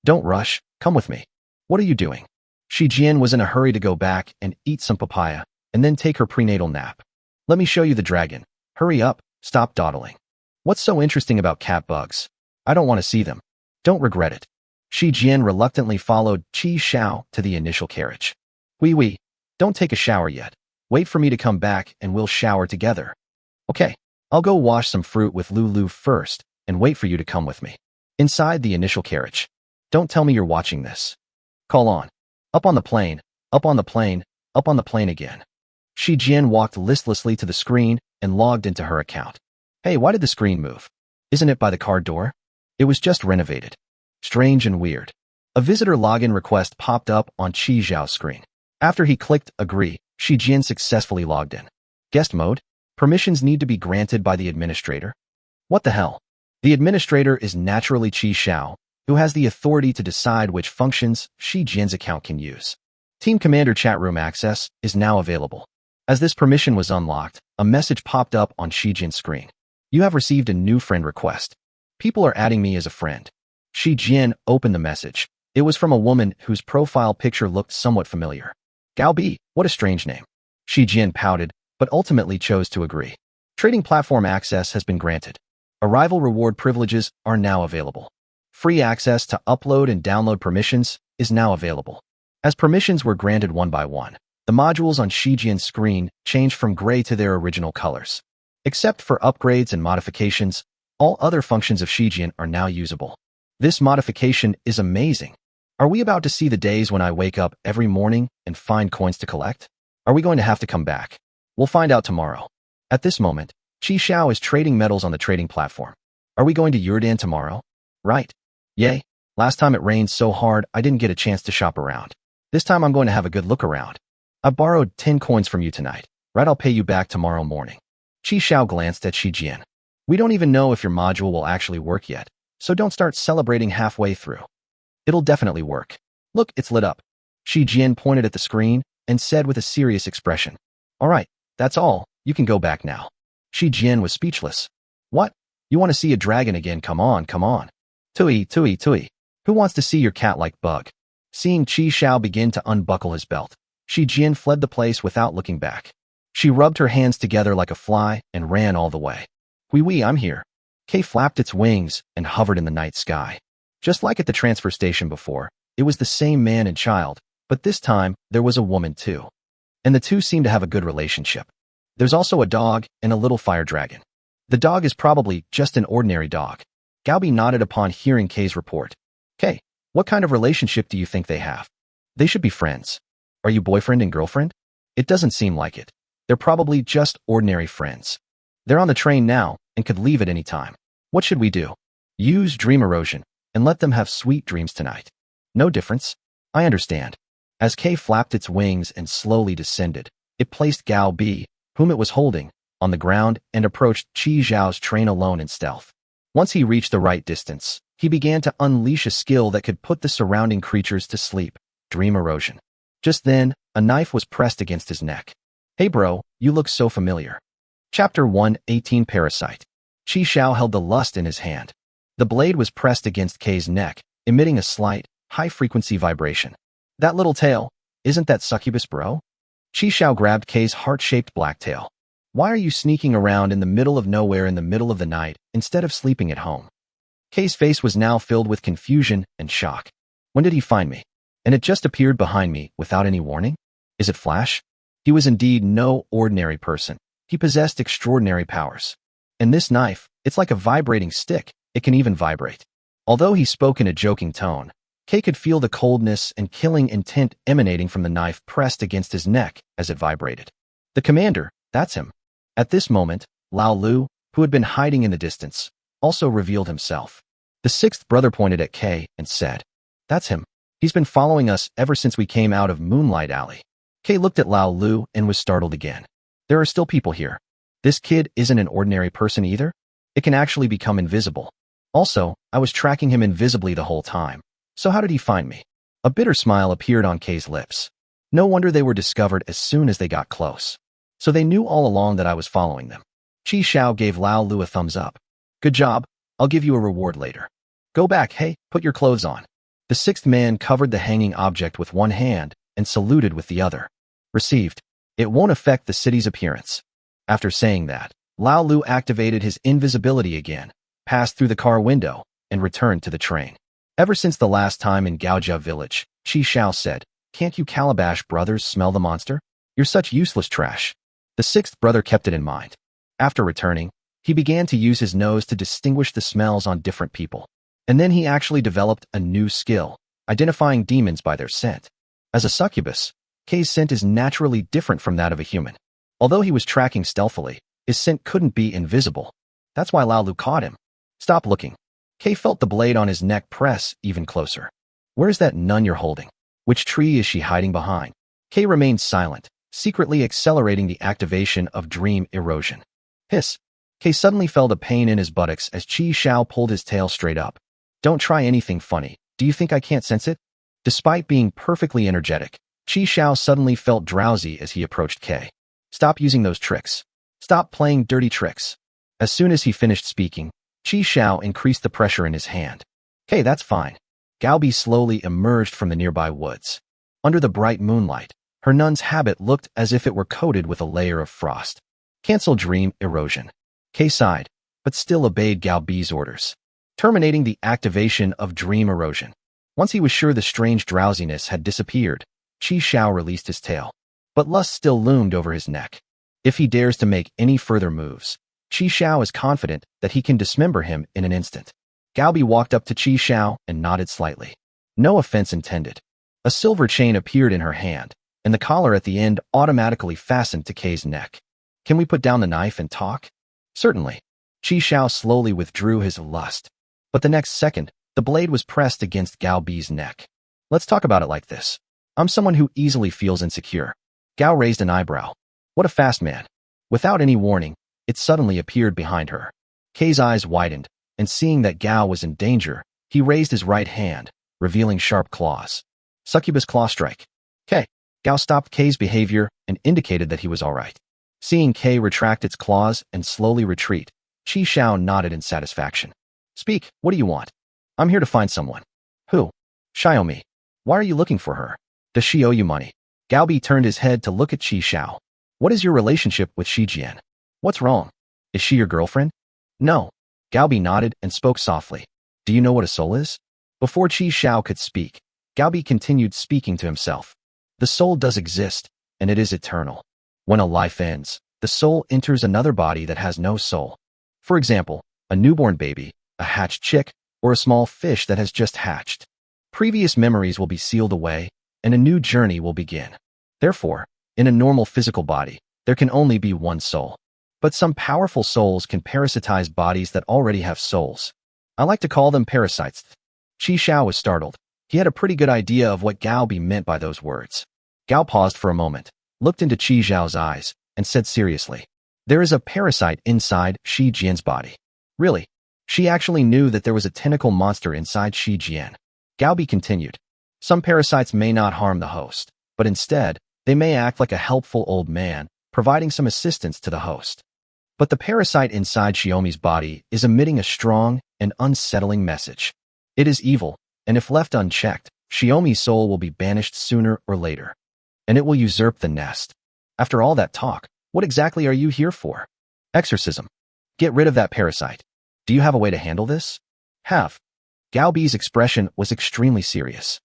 Don't rush, come with me. What are you doing? Shi Jian was in a hurry to go back and eat some papaya, and then take her prenatal nap. Let me show you the dragon. Hurry up, stop dawdling. What's so interesting about cat bugs? I don't want to see them. Don't regret it. Shi Jian reluctantly followed Qi Xiao to the initial carriage. Wee, don't take a shower yet. Wait for me to come back and we'll shower together. Okay, I'll go wash some fruit with Lulu first and wait for you to come with me. Inside the initial carriage. Don't tell me you're watching this. Call on. Up on the plane, up on the plane, up on the plane again. Shi Jian walked listlessly to the screen and logged into her account. Hey, why did the screen move? Isn't it by the car door? It was just renovated. Strange and weird. A visitor login request popped up on Qi Xiao's screen. After he clicked agree, Shi Jian successfully logged in. Guest mode? Permissions need to be granted by the administrator? What the hell? The administrator is naturally Qi Xiao, who has the authority to decide which functions Shi Jian's account can use. Team Commander chat room access is now available. As this permission was unlocked, a message popped up on Shi Jian's screen. You have received a new friend request. People are adding me as a friend. Shi Jian opened the message. It was from a woman whose profile picture looked somewhat familiar. Gao Bi, what a strange name. Shi Jian pouted, but ultimately chose to agree. Trading platform access has been granted. Arrival reward privileges are now available. Free access to upload and download permissions is now available. As permissions were granted one by one, the modules on Shi Jian's screen changed from gray to their original colors. Except for upgrades and modifications, all other functions of Shi Jian are now usable. This modification is amazing. Are we about to see the days when I wake up every morning and find coins to collect? Are we going to have to come back? We'll find out tomorrow. At this moment, Qi Xiao is trading metals on the trading platform. Are we going to Yuerdan tomorrow? Right. Yay. Last time it rained so hard I didn't get a chance to shop around. This time I'm going to have a good look around. I borrowed 10 coins from you tonight. Right, I'll pay you back tomorrow morning. Qi Xiao glanced at Shi Jian. We don't even know if your module will actually work yet, so don't start celebrating halfway through. It'll definitely work. Look, it's lit up. Shi Jian pointed at the screen and said with a serious expression. All right, that's all. You can go back now. Shi Jian was speechless. What? You want to see a dragon again? Come on, come on. Tui. Who wants to see your cat-like bug? Seeing Qi Xiao begin to unbuckle his belt, Shi Jian fled the place without looking back. She rubbed her hands together like a fly and ran all the way. Wee, I'm here. Kay flapped its wings and hovered in the night sky. Just like at the transfer station before, it was the same man and child, but this time there was a woman too. And the two seemed to have a good relationship. There's also a dog and a little fire dragon. The dog is probably just an ordinary dog. Gaobi nodded upon hearing Kay's report. Kay, what kind of relationship do you think they have? They should be friends. Are you boyfriend and girlfriend? It doesn't seem like it. They're probably just ordinary friends. They're on the train now and could leave at any time. What should we do? Use dream erosion and let them have sweet dreams tonight. No difference. I understand. As Kay flapped its wings and slowly descended, it placed Gao Bi, whom it was holding, on the ground and approached Qi Zhao's train alone in stealth. Once he reached the right distance, he began to unleash a skill that could put the surrounding creatures to sleep, dream erosion. Just then, a knife was pressed against his neck. Hey bro, you look so familiar. Chapter 1:18 Parasite. Qi Xiao held the lust in his hand. The blade was pressed against Kay's neck, emitting a slight, high-frequency vibration. That little tail, isn't that succubus bro? Qi Xiao grabbed Kay's heart-shaped black tail. Why are you sneaking around in the middle of nowhere in the middle of the night instead of sleeping at home? Kay's face was now filled with confusion and shock. When did he find me? And it just appeared behind me without any warning? Is it Flash? He was indeed no ordinary person. He possessed extraordinary powers. And this knife, it's like a vibrating stick. It can even vibrate. Although he spoke in a joking tone, Kay could feel the coldness and killing intent emanating from the knife pressed against his neck as it vibrated. The commander, that's him. At this moment, Lao Lu, who had been hiding in the distance, also revealed himself. The sixth brother pointed at Kay and said, "That's him. He's been following us ever since we came out of Moonlight Alley." Kay looked at Lao Lu and was startled again. There are still people here. This kid isn't an ordinary person either. It can actually become invisible. Also, I was tracking him invisibly the whole time. So how did he find me? A bitter smile appeared on Kay's lips. No wonder they were discovered as soon as they got close. So they knew all along that I was following them. Chi Xiao gave Lao Lu a thumbs up. Good job. I'll give you a reward later. Go back, hey, put your clothes on. The sixth man covered the hanging object with one hand and saluted with the other. Received. It won't affect the city's appearance. After saying that, Lao Lu activated his invisibility again, passed through the car window, and returned to the train. Ever since the last time in Gaojia village, Chi Xiao said, "Can't you Calabash brothers smell the monster? You're such useless trash." The sixth brother kept it in mind. After returning, he began to use his nose to distinguish the smells on different people. And then he actually developed a new skill, identifying demons by their scent. As a succubus, Kay's scent is naturally different from that of a human. Although he was tracking stealthily, his scent couldn't be invisible. That's why Lao Lu caught him. Stop looking. Kay felt the blade on his neck press even closer. Where's that nun you're holding? Which tree is she hiding behind? Kay remained silent, secretly accelerating the activation of dream erosion. Hiss. Kay suddenly felt a pain in his buttocks as Chi Xiao pulled his tail straight up. Don't try anything funny. Do you think I can't sense it? Despite being perfectly energetic, Chi Xiao suddenly felt drowsy as he approached Kay. Stop using those tricks. Stop playing dirty tricks. As soon as he finished speaking, Chi Xiao increased the pressure in his hand. Hey, that's fine. Gaobi slowly emerged from the nearby woods. Under the bright moonlight, her nun's habit looked as if it were coated with a layer of frost. Cancel dream erosion. Kay sighed, but still obeyed Gaobi's orders, terminating the activation of dream erosion. Once he was sure the strange drowsiness had disappeared, Chi Xiao released his tail. But lust still loomed over his neck. If he dares to make any further moves, Chi Xiao is confident that he can dismember him in an instant. Gaobi walked up to Chi Xiao and nodded slightly. No offense intended. A silver chain appeared in her hand, and the collar at the end automatically fastened to Kay's neck. Can we put down the knife and talk? Certainly. Chi Xiao slowly withdrew his lust. But the next second, the blade was pressed against Gaobi's neck. Let's talk about it like this. I'm someone who easily feels insecure. Gao raised an eyebrow. What a fast man. Without any warning, it suddenly appeared behind her. Kay's eyes widened, and seeing that Gao was in danger, he raised his right hand, revealing sharp claws. Succubus claw strike. Kay. Gao stopped Kay's behavior and indicated that he was all right. Seeing Kay retract its claws and slowly retreat, Chi Xiao nodded in satisfaction. Speak, what do you want? I'm here to find someone. Who? Xiaomi. Why are you looking for her? Does she owe you money? Gaobi turned his head to look at Chi Xiao. What is your relationship with Shi Jian? What's wrong? Is she your girlfriend? No. Gaobi nodded and spoke softly. Do you know what a soul is? Before Chi Xiao could speak, Gaobi continued speaking to himself. The soul does exist, and it is eternal. When a life ends, the soul enters another body that has no soul. For example, a newborn baby, a hatched chick, or a small fish that has just hatched. Previous memories will be sealed away, and a new journey will begin. Therefore, in a normal physical body, there can only be one soul. But some powerful souls can parasitize bodies that already have souls. I like to call them parasites. Chi Xiao was startled. He had a pretty good idea of what Gaobi meant by those words. Gao paused for a moment, looked into Chi Xiao's eyes, and said seriously, there is a parasite inside Shi Jian's body. Really? She actually knew that there was a tentacle monster inside Shi Jian. Gaobi continued. Some parasites may not harm the host, but instead, they may act like a helpful old man, providing some assistance to the host. But the parasite inside Xiaomi's body is emitting a strong and unsettling message. It is evil, and if left unchecked, Xiaomi's soul will be banished sooner or later. And it will usurp the nest. After all that talk, what exactly are you here for? Exorcism. Get rid of that parasite. Do you have a way to handle this? Have. Gaobi's expression was extremely serious.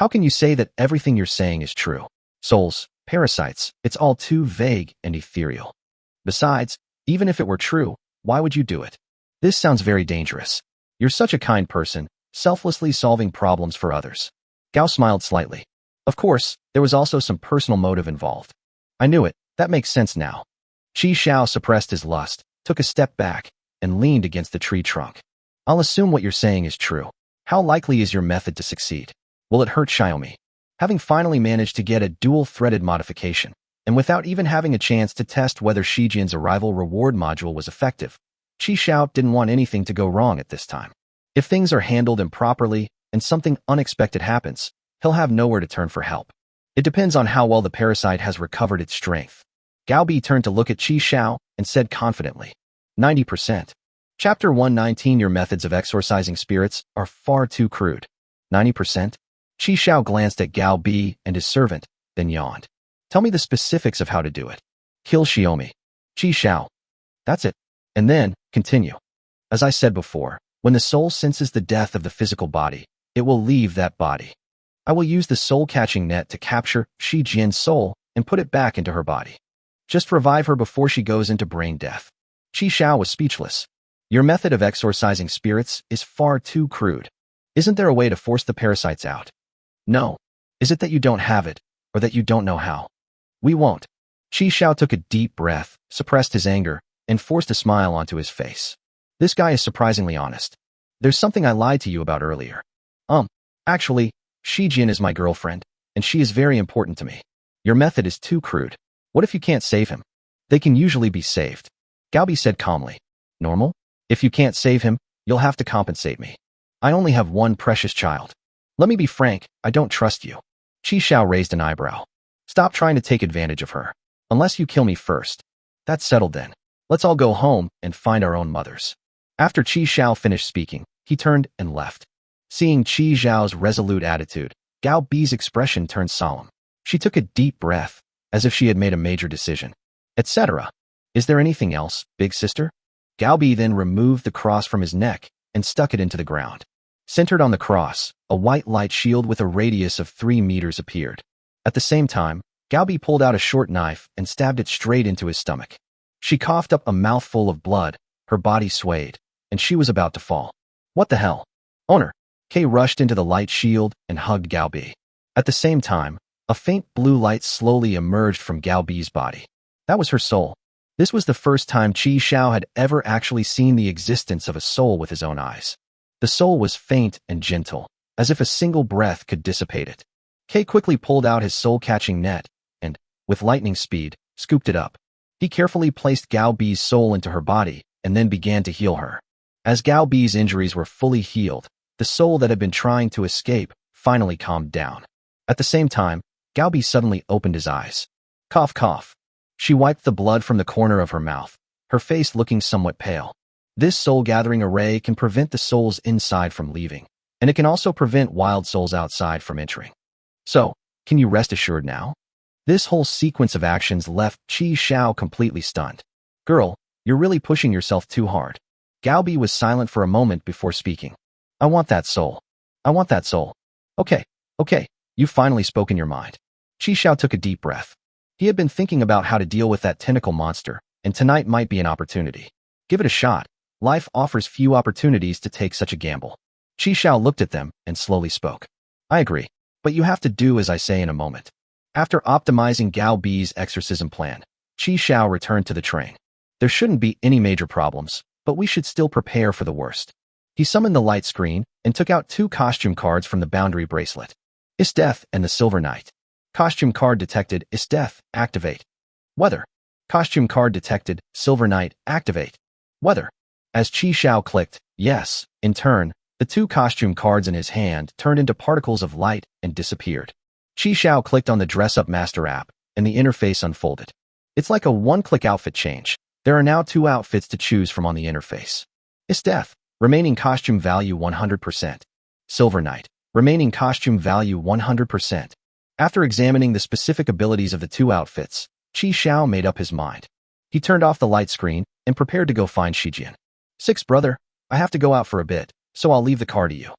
How can you say that everything you're saying is true? Souls, parasites, it's all too vague and ethereal. Besides, even if it were true, why would you do it? This sounds very dangerous. You're such a kind person, selflessly solving problems for others. Gao smiled slightly. Of course, there was also some personal motive involved. I knew it, that makes sense now. Qi Xiao suppressed his lust, took a step back, and leaned against the tree trunk. I'll assume what you're saying is true. How likely is your method to succeed? Will it hurt Xiaomi? Having finally managed to get a dual-threaded modification, and without even having a chance to test whether Shijian's arrival reward module was effective, Qi Xiao didn't want anything to go wrong at this time. If things are handled improperly and something unexpected happens, he'll have nowhere to turn for help. It depends on how well the parasite has recovered its strength. Gao Bi turned to look at Qi Xiao and said confidently, 90%. Chapter 119 Your methods of exorcising spirits are far too crude. 90%? Qi Xiao glanced at Gao Bi and his servant, then yawned. Tell me the specifics of how to do it. Kill Xiaomi. Qi Xiao. That's it. And then, continue. As I said before, when the soul senses the death of the physical body, it will leave that body. I will use the soul-catching net to capture Shi Jian's soul and put it back into her body. Just revive her before she goes into brain death. Qi Xiao was speechless. Your method of exorcising spirits is far too crude. Isn't there a way to force the parasites out? No. Is it that you don't have it, or that you don't know how? We won't. Qi Xiao took a deep breath, suppressed his anger, and forced a smile onto his face. This guy is surprisingly honest. There's something I lied to you about earlier. Actually, Shi Jian is my girlfriend, and she is very important to me. Your method is too crude. What if you can't save him? They can usually be saved. Gao Bi said calmly. Normal? If you can't save him, you'll have to compensate me. I only have one precious child. Let me be frank, I don't trust you. Qi Xiao raised an eyebrow. Stop trying to take advantage of her. Unless you kill me first. That's settled then. Let's all go home and find our own mothers. After Qi Xiao finished speaking, he turned and left. Seeing Qi Xiao's resolute attitude, Gao Bi's expression turned solemn. She took a deep breath, as if she had made a major decision. Etc. Is there anything else, big sister? Gao Bi then removed the cross from his neck and stuck it into the ground. Centered on the cross, a white light shield with a radius of 3 meters appeared. At the same time, Gao Bi pulled out a short knife and stabbed it straight into his stomach. She coughed up a mouthful of blood, her body swayed, and she was about to fall. What the hell? Owner! Kay rushed into the light shield and hugged Gao Bi. At the same time, a faint blue light slowly emerged from Gao Bi's body. That was her soul. This was the first time Qi Xiao had ever actually seen the existence of a soul with his own eyes. The soul was faint and gentle, as if a single breath could dissipate it. Kay quickly pulled out his soul-catching net and, with lightning speed, scooped it up. He carefully placed Gao Bi's soul into her body and then began to heal her. As Gao Bi's injuries were fully healed, the soul that had been trying to escape finally calmed down. At the same time, Gao Bi suddenly opened his eyes. Cough, cough. She wiped the blood from the corner of her mouth, her face looking somewhat pale. This soul-gathering array can prevent the souls inside from leaving, and it can also prevent wild souls outside from entering. So, can you rest assured now? This whole sequence of actions left Qi Xiao completely stunned. Girl, you're really pushing yourself too hard. Gao Bi was silent for a moment before speaking. I want that soul. I want that soul. Okay, you've finally spoken your mind. Qi Xiao took a deep breath. He had been thinking about how to deal with that tentacle monster, and tonight might be an opportunity. Give it a shot. Life offers few opportunities to take such a gamble. Qi Xiao looked at them and slowly spoke. I agree, but you have to do as I say in a moment. After optimizing Gao Bi's exorcism plan, Qi Xiao returned to the train. There shouldn't be any major problems, but we should still prepare for the worst. He summoned the light screen and took out 2 costume cards from the boundary bracelet. Isdeath and the Silver Knight. Costume card detected. Isdeath, activate. Weather. Costume card detected. Silver Knight, activate. Weather. As Qi Xiao clicked, yes, in turn, the 2 costume cards in his hand turned into particles of light and disappeared. Qi Xiao clicked on the Dress Up Master app, and the interface unfolded. It's like a one-click outfit change. There are now 2 outfits to choose from on the interface. Isdeath. Remaining costume value 100%. Silver Knight. Remaining costume value 100%. After examining the specific abilities of the 2 outfits, Qi Xiao made up his mind. He turned off the light screen and prepared to go find Shijian. 6 brother, I have to go out for a bit, so I'll leave the car to you.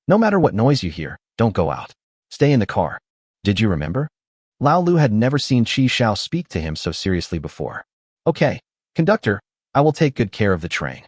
No matter what noise you hear, don't go out. Stay in the car. Did you remember? Lao Lu had never seen Qi Xiao speak to him so seriously before. Okay, conductor, I will take good care of the train.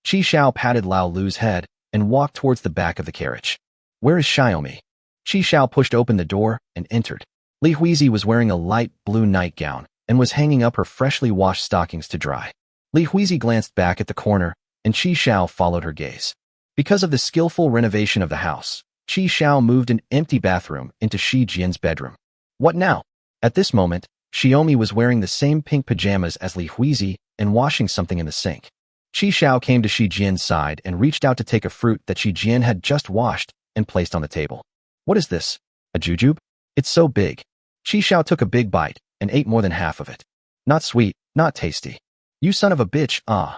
Qi Xiao patted Lao Lu's head and walked towards the back of the carriage. Where is Xiaomi? Qi Xiao pushed open the door and entered. Li Huizi was wearing a light blue nightgown and was hanging up her freshly washed stockings to dry. Li Huizi glanced back at the corner, and Qi Xiao followed her gaze. Because of the skillful renovation of the house, Qi Xiao moved an empty bathroom into Shi Jian's bedroom. What now? At this moment, Xiaomi was wearing the same pink pajamas as Li Huizi and washing something in the sink. Qi Xiao came to Shi Jian's side and reached out to take a fruit that Shi Jian had just washed and placed on the table. What is this? A jujube? It's so big. Qi Xiao took a big bite and ate more than half of it. Not sweet, not tasty. You son of a bitch, ah.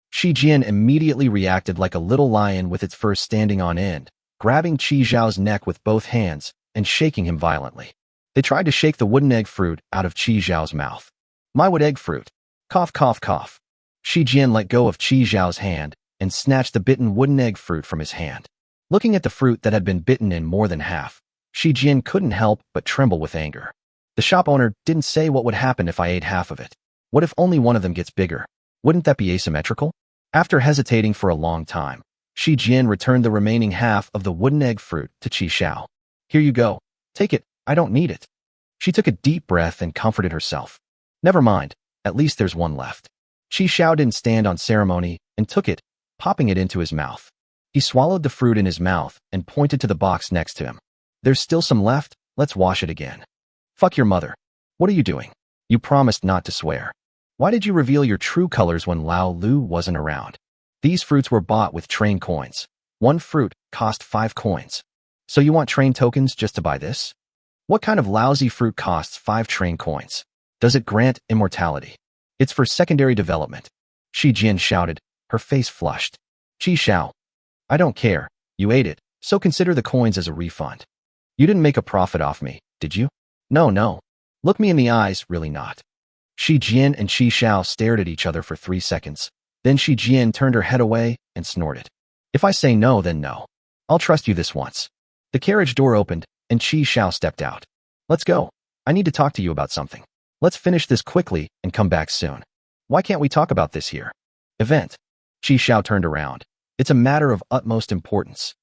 Shi Jian immediately reacted like a little lion with its fur standing on end, grabbing Qi Xiao's neck with both hands and shaking him violently. They tried to shake the wooden egg fruit out of Qi Xiao's mouth. My wood egg fruit. Cough, cough, cough. Shi Jian let go of Qi Xiao's hand and snatched the bitten wooden egg fruit from his hand. Looking at the fruit that had been bitten in more than half, Shi Jian couldn't help but tremble with anger. The shop owner didn't say what would happen if I ate half of it. What if only one of them gets bigger? Wouldn't that be asymmetrical? After hesitating for a long time, Shi Jian returned the remaining half of the wooden egg fruit to Qi Xiao. Here you go. Take it. I don't need it. She took a deep breath and comforted herself. Never mind. At least there's one left. Qi Xiao didn't stand on ceremony and took it, popping it into his mouth. He swallowed the fruit in his mouth and pointed to the box next to him. There's still some left. Let's wash it again. Fuck your mother. What are you doing? You promised not to swear. Why did you reveal your true colors when Lao Lu wasn't around? These fruits were bought with train coins. One fruit cost 5 coins. So you want train tokens just to buy this? What kind of lousy fruit costs 5 train coins? Does it grant immortality? It's for secondary development. Shi Jian shouted, her face flushed. Qi Xiao. I don't care. You ate it, so consider the coins as a refund. You didn't make a profit off me, did you? No. Look me in the eyes, really not. Shi Jian and Qi Xiao stared at each other for 3 seconds. Then Shi Jian turned her head away and snorted. If I say no, then no. I'll trust you this once. The carriage door opened, and Qi Xiao stepped out. Let's go. I need to talk to you about something. Let's finish this quickly and come back soon. Why can't we talk about this here? Event. Qi Xiao turned around. It's a matter of utmost importance.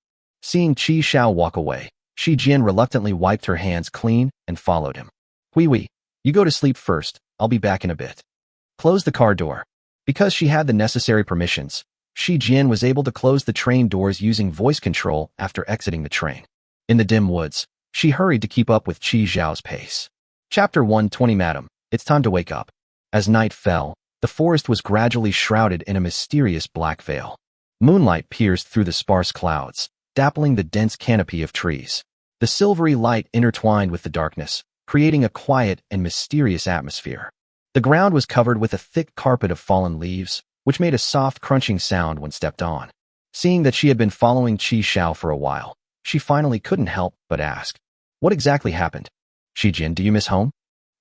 Seeing Qi Xiao walk away, Shi Jian reluctantly wiped her hands clean and followed him. Hui, you go to sleep first. I'll be back in a bit. Close the car door. Because she had the necessary permissions, Shi Jian was able to close the train doors using voice control after exiting the train. In the dim woods, she hurried to keep up with Qi Xiao's pace. Chapter 120 Madam, it's time to wake up. As night fell, the forest was gradually shrouded in a mysterious black veil. Moonlight pierced through the sparse clouds, dappling the dense canopy of trees. The silvery light intertwined with the darkness, creating a quiet and mysterious atmosphere. The ground was covered with a thick carpet of fallen leaves, which made a soft crunching sound when stepped on. Seeing that she had been following Qi Xiao for a while, she finally couldn't help but ask, what exactly happened? Shi Jian, do you miss home?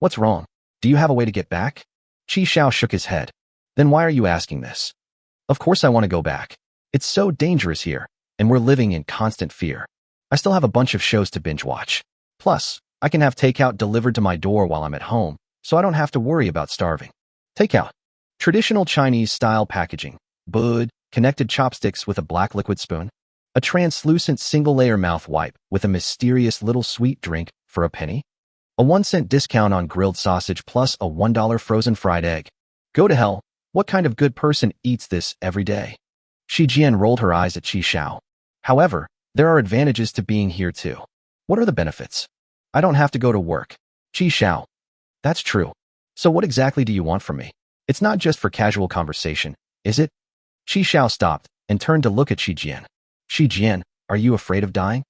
What's wrong? Do you have a way to get back? Qi Xiao shook his head. Then why are you asking this? Of course I want to go back. It's so dangerous here, and we're living in constant fear. I still have a bunch of shows to binge watch. Plus, I can have takeout delivered to my door while I'm at home, so I don't have to worry about starving. Takeout. Traditional Chinese-style packaging. Bud, connected chopsticks with a black liquid spoon. A translucent single-layer mouth wipe with a mysterious little sweet drink for a penny. A 1-cent discount on grilled sausage plus a $1 frozen fried egg. Go to hell. What kind of good person eats this every day? Shi Jian rolled her eyes at Qi Xiao. However, there are advantages to being here too. What are the benefits? I don't have to go to work. Qi Xiao. That's true. So what exactly do you want from me? It's not just for casual conversation, is it? Qi Xiao stopped and turned to look at Shi Jian. Shi Jian, are you afraid of dying?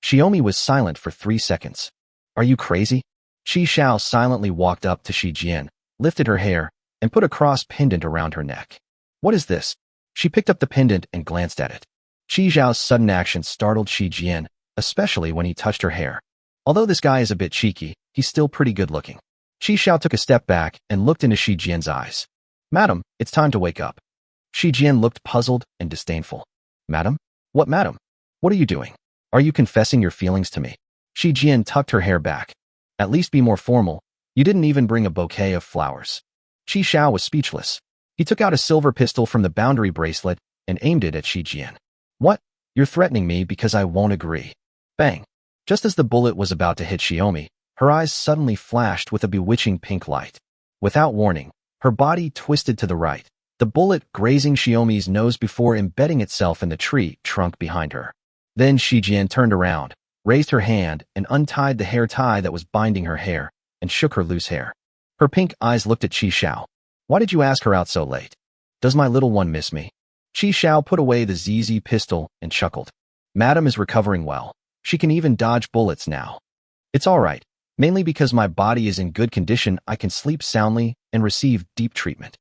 Xiaomi was silent for 3 seconds. Are you crazy? Qi Xiao silently walked up to Shi Jian, lifted her hair, and put a cross pendant around her neck. What is this? She picked up the pendant and glanced at it. Qi Xiao's sudden action startled Shi Jian, especially when he touched her hair. Although this guy is a bit cheeky, he's still pretty good looking. Qi Xiao took a step back and looked into Shi Jian's eyes. Madam, it's time to wake up. Shi Jian looked puzzled and disdainful. Madam? What madam? What are you doing? Are you confessing your feelings to me? Shi Jian tucked her hair back. At least be more formal. You didn't even bring a bouquet of flowers. Qi Xiao was speechless. He took out a silver pistol from the boundary bracelet and aimed it at Shi Jian. What? You're threatening me because I won't agree. Bang. Just as the bullet was about to hit Xiaomi, her eyes suddenly flashed with a bewitching pink light. Without warning, her body twisted to the right, the bullet grazing Xiaomi's nose before embedding itself in the tree trunk behind her. Then Shi Jian turned around, raised her hand, and untied the hair tie that was binding her hair, and shook her loose hair. Her pink eyes looked at Qi Xiao. Why did you ask her out so late? Does my little one miss me? Qi Xiao put away the ZZ pistol and chuckled. Madam is recovering well. She can even dodge bullets now. It's all right. Mainly because my body is in good condition, I can sleep soundly and receive deep treatment.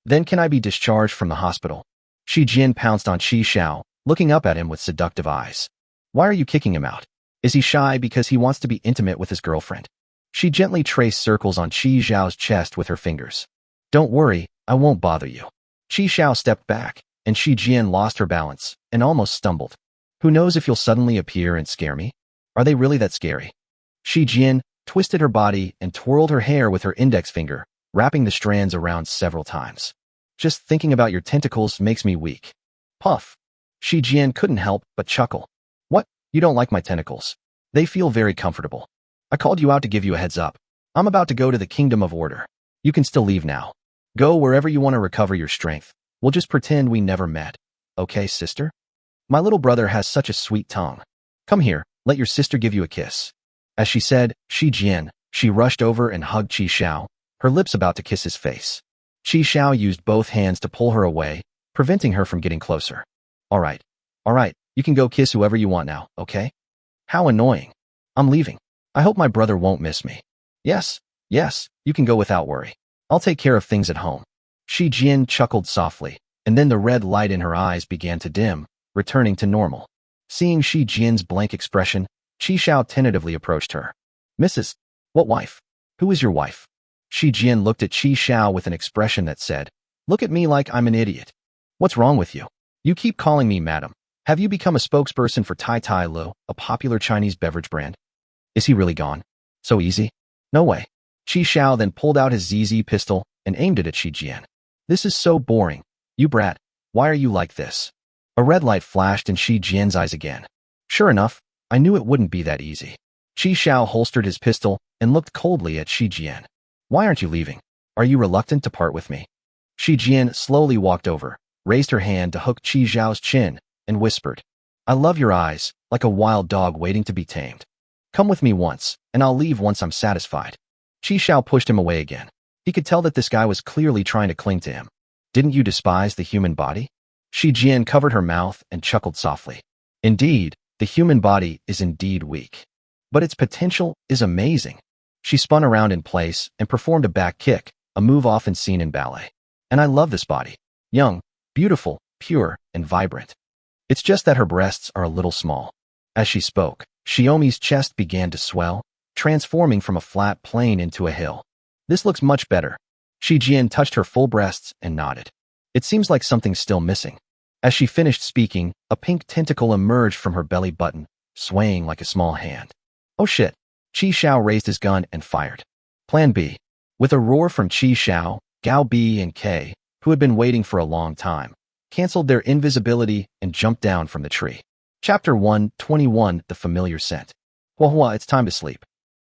Then can I be discharged from the hospital? Shi Jian pounced on Qi Xiao, looking up at him with seductive eyes. Why are you kicking him out? Is he shy because he wants to be intimate with his girlfriend? She gently traced circles on Qi Xiao's chest with her fingers. Don't worry, I won't bother you. Qi Xiao stepped back, and Shi Jian lost her balance and almost stumbled. Who knows if you'll suddenly appear and scare me? Are they really that scary? Shi Jian twisted her body and twirled her hair with her index finger, wrapping the strands around several times. Just thinking about your tentacles makes me weak. Puff. Shi Jian couldn't help but chuckle. What? You don't like my tentacles? They feel very comfortable. I called you out to give you a heads up. I'm about to go to the Kingdom of Order. You can still leave now. Go wherever you want to recover your strength. We'll just pretend we never met. Okay, sister? My little brother has such a sweet tongue. Come here, let your sister give you a kiss. As she said, Shi Jian, she rushed over and hugged Qi Xiao, her lips about to kiss his face. Qi Xiao used both hands to pull her away, preventing her from getting closer. All right, you can go kiss whoever you want now, okay? How annoying. I'm leaving. I hope my brother won't miss me. Yes, you can go without worry. I'll take care of things at home. Shi Jian chuckled softly, and then the red light in her eyes began to dim, returning to normal. Seeing Shi Jian's blank expression, Qi Xiao tentatively approached her. Mrs. What wife? Who is your wife? Shi Jian looked at Qi Xiao with an expression that said, Look at me like I'm an idiot. What's wrong with you? You keep calling me madam. Have you become a spokesperson for Tai Tai Lo, a popular Chinese beverage brand? Is he really gone? So easy? No way. Qi Xiao then pulled out his ZZ pistol and aimed it at Shi Jian. This is so boring. You brat, why are you like this? A red light flashed in Shi Jian's eyes again. Sure enough, I knew it wouldn't be that easy. Qi Xiao holstered his pistol and looked coldly at Shi Jian. Why aren't you leaving? Are you reluctant to part with me? Shi Jian slowly walked over, raised her hand to hook Qi Xiao's chin, and whispered, I love your eyes, like a wild dog waiting to be tamed. Come with me once, and I'll leave once I'm satisfied. Qi Xiao pushed him away again. He could tell that this guy was clearly trying to cling to him. Didn't you despise the human body? Shi Jian covered her mouth and chuckled softly. Indeed, the human body is indeed weak. But its potential is amazing. She spun around in place and performed a back kick, a move often seen in ballet. And I love this body. Young, beautiful, pure, and vibrant. It's just that her breasts are a little small. As she spoke, Xiaomi's chest began to swell, transforming from a flat plain into a hill. This looks much better. Shi Jian touched her full breasts and nodded. It seems like something's still missing. As she finished speaking, a pink tentacle emerged from her belly button, swaying like a small hand. Oh shit. Qi Xiao raised his gun and fired. Plan B. With a roar from Qi Xiao, Gao Bi and Kei, who had been waiting for a long time, canceled their invisibility and jumped down from the tree. Chapter 121, The Familiar Scent. Hua, it's time to sleep.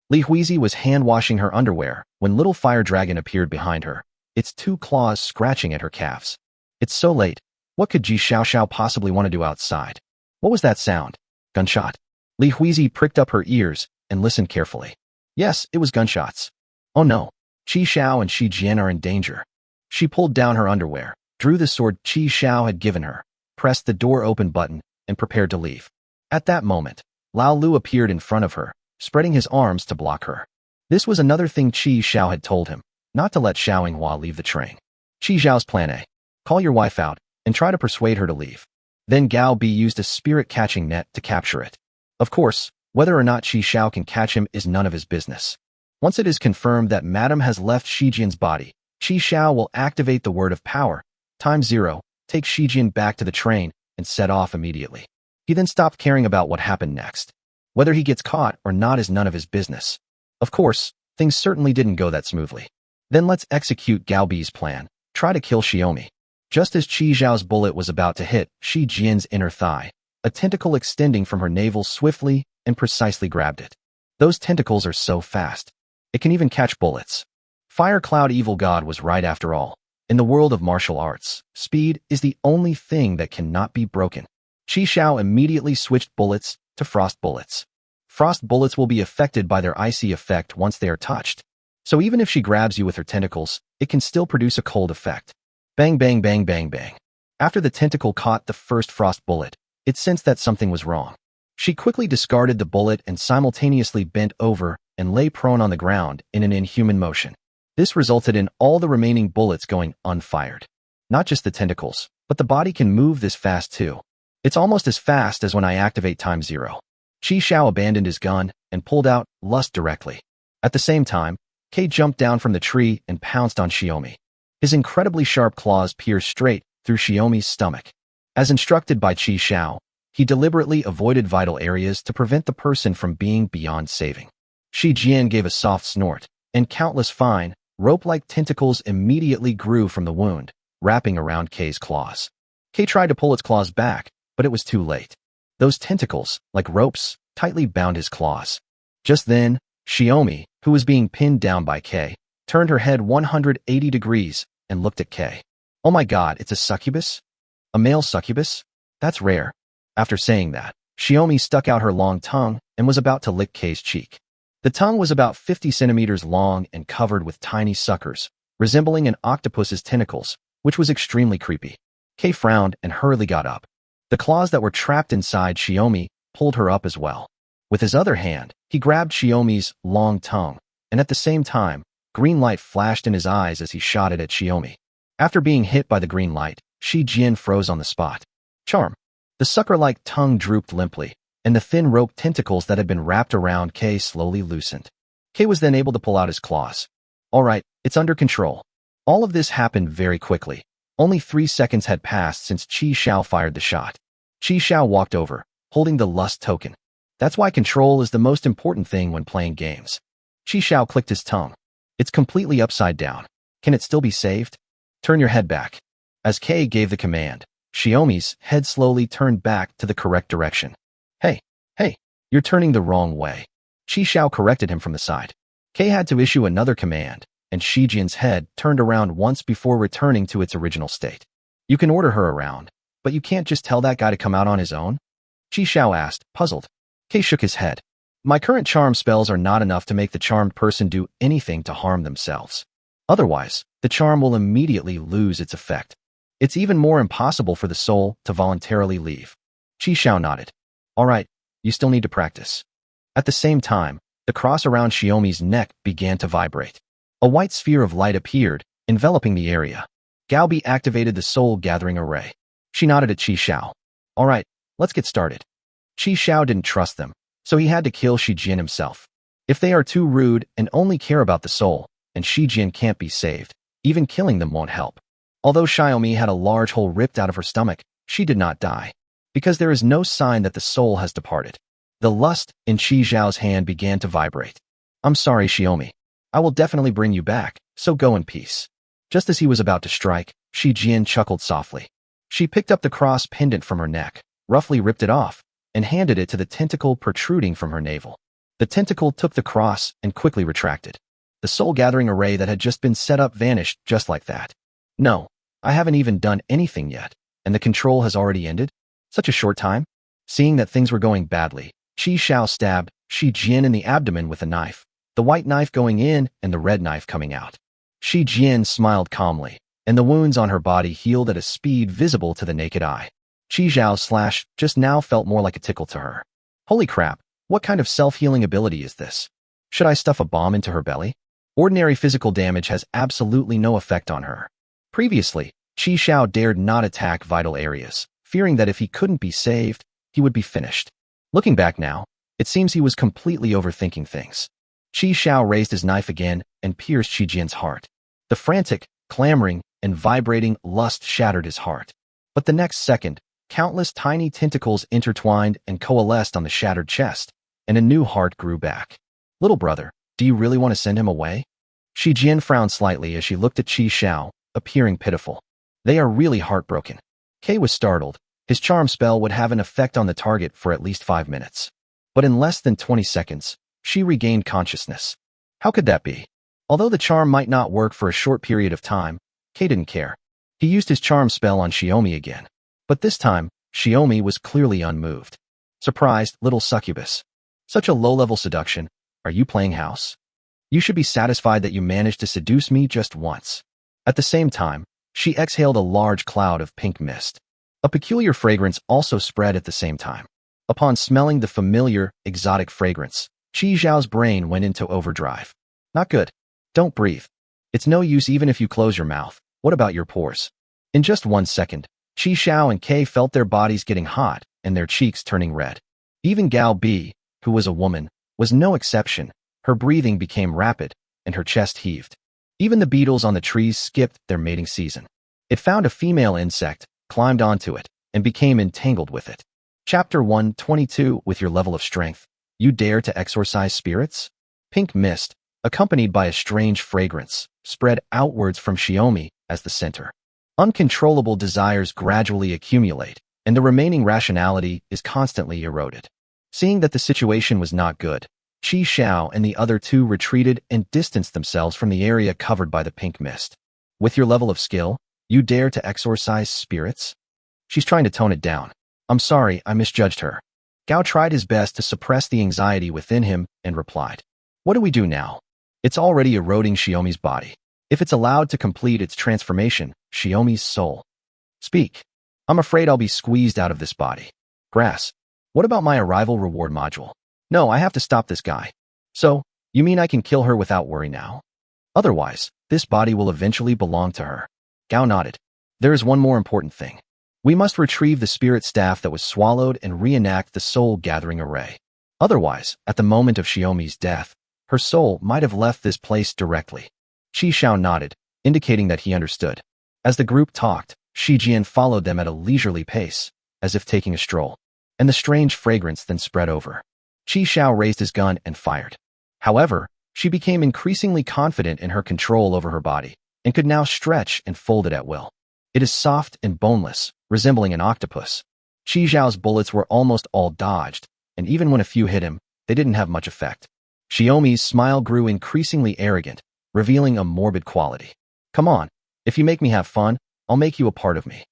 Li Huizi was hand-washing her underwear when little fire dragon appeared behind her, its two claws scratching at her calves. It's so late. What could Ji Xiao possibly want to do outside? What was that sound? Gunshot? Li Huizi pricked up her ears and listened carefully. Yes, it was gunshots. Oh no. Qi Xiao and Shi Jian are in danger. She pulled down her underwear, drew the sword Qi Xiao had given her, pressed the door open button, and prepared to leave. At that moment, Lao Lu appeared in front of her, spreading his arms to block her. This was another thing Qi Xiao had told him, not to let Xiaoyinghua leave the train. Qi Xiao's plan A. Call your wife out and try to persuade her to leave. Then Gao Bi used a spirit-catching net to capture it. Of course, whether or not Qi Xiao can catch him is none of his business. Once it is confirmed that Madame has left Shi Jian's body, Qi Xiao will activate the word of power, time0, take Shi Jian back to the train, and set off immediately. He then stopped caring about what happened next. Whether he gets caught or not is none of his business. Of course, things certainly didn't go that smoothly. Then let's execute Gao Bi's plan. Try to kill Xiaomi. Just as Qi Zhao's bullet was about to hit Shi Jian's inner thigh, a tentacle extending from her navel swiftly and precisely grabbed it. Those tentacles are so fast. It can even catch bullets. Fire Cloud Evil God was right after all. In the world of martial arts, speed is the only thing that cannot be broken. Qi Zhao immediately switched bullets to frost bullets. Frost bullets will be affected by their icy effect once they are touched. So even if she grabs you with her tentacles, it can still produce a cold effect. Bang, bang, bang, bang, bang. After the tentacle caught the first frost bullet, it sensed that something was wrong. She quickly discarded the bullet and simultaneously bent over and lay prone on the ground in an inhuman motion. This resulted in all the remaining bullets going unfired. Not just the tentacles, but the body can move this fast too. It's almost as fast as when I activate Time Zero. Qi Zhao abandoned his gun and pulled out Lust directly. At the same time, Kei jumped down from the tree and pounced on Xiaomi. His incredibly sharp claws pierced straight through Xiaomi's stomach. As instructed by Qi Zhao, he deliberately avoided vital areas to prevent the person from being beyond saving. Shi Jian gave a soft snort, and countless fine, rope-like tentacles immediately grew from the wound, wrapping around Kei's claws. Kei tried to pull its claws back, but it was too late. Those tentacles, like ropes, tightly bound his claws. Just then, Xiaomi, who was being pinned down by Kei, turned her head 180 degrees and looked at Kei. Oh my god, it's a succubus? A male succubus? That's rare. After saying that, Xiaomi stuck out her long tongue and was about to lick Kei's cheek. The tongue was about 50 centimeters long and covered with tiny suckers, resembling an octopus's tentacles, which was extremely creepy. Kei frowned and hurriedly got up. The claws that were trapped inside Xiaomi pulled her up as well. With his other hand, he grabbed Xiaomi's long tongue, and at the same time, green light flashed in his eyes as he shot it at Xiaomi. After being hit by the green light, Shi Jian froze on the spot. Charm. The sucker-like tongue drooped limply, and the thin rope tentacles that had been wrapped around Kei slowly loosened. Kei was then able to pull out his claws. All right, it's under control. All of this happened very quickly. Only 3 seconds had passed since Qi Zhao fired the shot. Qi Zhao walked over, holding the lust token. That's why control is the most important thing when playing games. Qi Zhao clicked his tongue. It's completely upside down. Can it still be saved? Turn your head back. As Kei gave the command, Xiaomi's head slowly turned back to the correct direction. Hey, you're turning the wrong way. Qi Zhao corrected him from the side. Kei had to issue another command, and Shi Jian's head turned around once before returning to its original state. You can order her around, but you can't just tell that guy to come out on his own? Qi Zhao asked, puzzled. Kei shook his head. My current charm spells are not enough to make the charmed person do anything to harm themselves. Otherwise, the charm will immediately lose its effect. It's even more impossible for the soul to voluntarily leave. Qi Zhao nodded. All right, you still need to practice. At the same time, the cross around Xiaomi's neck began to vibrate. A white sphere of light appeared, enveloping the area. Gao Bi activated the soul-gathering array. She nodded at Qi Zhao. All right, let's get started. Qi Zhao didn't trust them, so he had to kill Shi Jian himself. If they are too rude and only care about the soul, and Shi Jian can't be saved, even killing them won't help. Although Xiaomi had a large hole ripped out of her stomach, she did not die, because there is no sign that the soul has departed. The lust in Qi Zhao's hand began to vibrate. I'm sorry, Xiaomi. I will definitely bring you back, so go in peace. Just as he was about to strike, Shi Jian chuckled softly. She picked up the cross pendant from her neck, roughly ripped it off, and handed it to the tentacle protruding from her navel. The tentacle took the cross and quickly retracted. The soul-gathering array that had just been set up vanished just like that. No, I haven't even done anything yet, and the control has already ended? Such a short time? Seeing that things were going badly, Qi Zhao stabbed Shi Jian in the abdomen with a knife, the white knife going in and the red knife coming out. Shi Jian smiled calmly, and the wounds on her body healed at a speed visible to the naked eye. Qi Zhao's slash just now felt more like a tickle to her. Holy crap, what kind of self-healing ability is this? Should I stuff a bomb into her belly? Ordinary physical damage has absolutely no effect on her. Previously, Qi Zhao dared not attack vital areas, fearing that if he couldn't be saved, he would be finished. Looking back now, it seems he was completely overthinking things. Qi Zhao raised his knife again and pierced Shi Jian's heart. The frantic, clamoring, and vibrating lust shattered his heart. But the next second, countless tiny tentacles intertwined and coalesced on the shattered chest, and a new heart grew back. Little brother, do you really want to send him away? Shi Jian frowned slightly as she looked at Qi Xiao, appearing pitiful. They are really heartbroken. Kay was startled. His charm spell would have an effect on the target for at least 5 minutes. But in less than 20 seconds, she regained consciousness. How could that be? Although the charm might not work for a short period of time, Kay didn't care. He used his charm spell on Xiaomi again. But this time, Xiaomi was clearly unmoved. Surprised, little succubus. Such a low-level seduction. Are you playing house? You should be satisfied that you managed to seduce me just once. At the same time, she exhaled a large cloud of pink mist. A peculiar fragrance also spread at the same time. Upon smelling the familiar, exotic fragrance, Qi Xiao's brain went into overdrive. Not good. Don't breathe. It's no use even if you close your mouth. What about your pores? In just 1 second, Qi Xiao and Kay felt their bodies getting hot and their cheeks turning red. Even Gao Bi, who was a woman, was no exception. Her breathing became rapid, and her chest heaved. Even the beetles on the trees skipped their mating season. It found a female insect, climbed onto it, and became entangled with it. Chapter 122. With your level of strength, you dare to exorcise spirits? Pink mist, accompanied by a strange fragrance, spread outwards from Xiaomi as the center. Uncontrollable desires gradually accumulate, and the remaining rationality is constantly eroded. Seeing that the situation was not good, Qi Xiao and the other two retreated and distanced themselves from the area covered by the pink mist. With your level of skill, you dare to exorcise spirits? She's trying to tone it down. I'm sorry, I misjudged her. Gao tried his best to suppress the anxiety within him and replied, what do we do now? It's already eroding Xiaomi's body. If it's allowed to complete its transformation, Xiaomi's soul. Speak. I'm afraid I'll be squeezed out of this body. Grass. What about my arrival reward module? No, I have to stop this guy. So, you mean I can kill her without worry now? Otherwise, this body will eventually belong to her. Gao nodded. There is one more important thing. We must retrieve the spirit staff that was swallowed and reenact the soul-gathering array. Otherwise, at the moment of Xiaomi's death, her soul might have left this place directly. Qi Xiao nodded, indicating that he understood. As the group talked, Shi Jian followed them at a leisurely pace, as if taking a stroll, and the strange fragrance then spread over. Qi Xiao raised his gun and fired. However, she became increasingly confident in her control over her body, and could now stretch and fold it at will. It is soft and boneless, resembling an octopus. Qi Xiao's bullets were almost all dodged, and even when a few hit him, they didn't have much effect. Xiaomi's smile grew increasingly arrogant, revealing a morbid quality. Come on, if you make me have fun, I'll make you a part of me.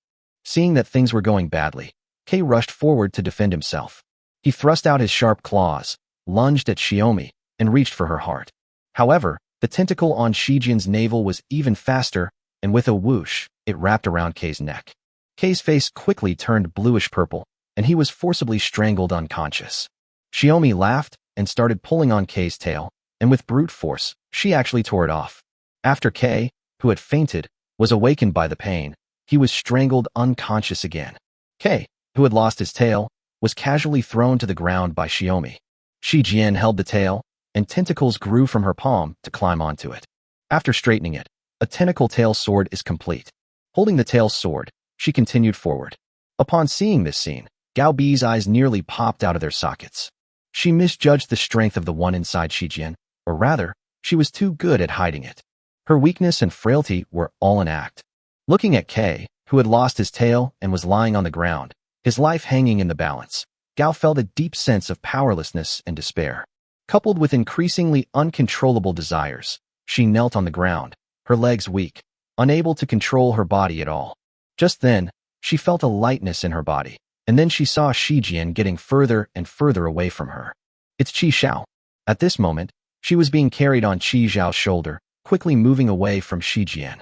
Seeing that things were going badly, Kay rushed forward to defend himself. He thrust out his sharp claws, lunged at Xiaomi, and reached for her heart. However, the tentacle on Shi Jian's navel was even faster, and with a whoosh, it wrapped around Kay's neck. Kay's face quickly turned bluish-purple, and he was forcibly strangled unconscious. Xiaomi laughed and started pulling on Kay's tail, and with brute force, she actually tore it off. After Kay, who had fainted, was awakened by the pain, he was strangled unconscious again. Kay, who had lost his tail, was casually thrown to the ground by Xiaomi. Shi Jian held the tail, and tentacles grew from her palm to climb onto it. After straightening it, a tentacle tail sword is complete. Holding the tail sword, she continued forward. Upon seeing this scene, Gao Bi's eyes nearly popped out of their sockets. She misjudged the strength of the one inside Shi Jian, or rather, she was too good at hiding it. Her weakness and frailty were all an act. Looking at Kay, who had lost his tail and was lying on the ground, his life hanging in the balance, Gao felt a deep sense of powerlessness and despair. Coupled with increasingly uncontrollable desires, she knelt on the ground, her legs weak, unable to control her body at all. Just then, she felt a lightness in her body, and then she saw Shi Jian getting further and further away from her. It's Qi Xiao. At this moment, she was being carried on Qi Xiao's shoulder, quickly moving away from Shi Jian.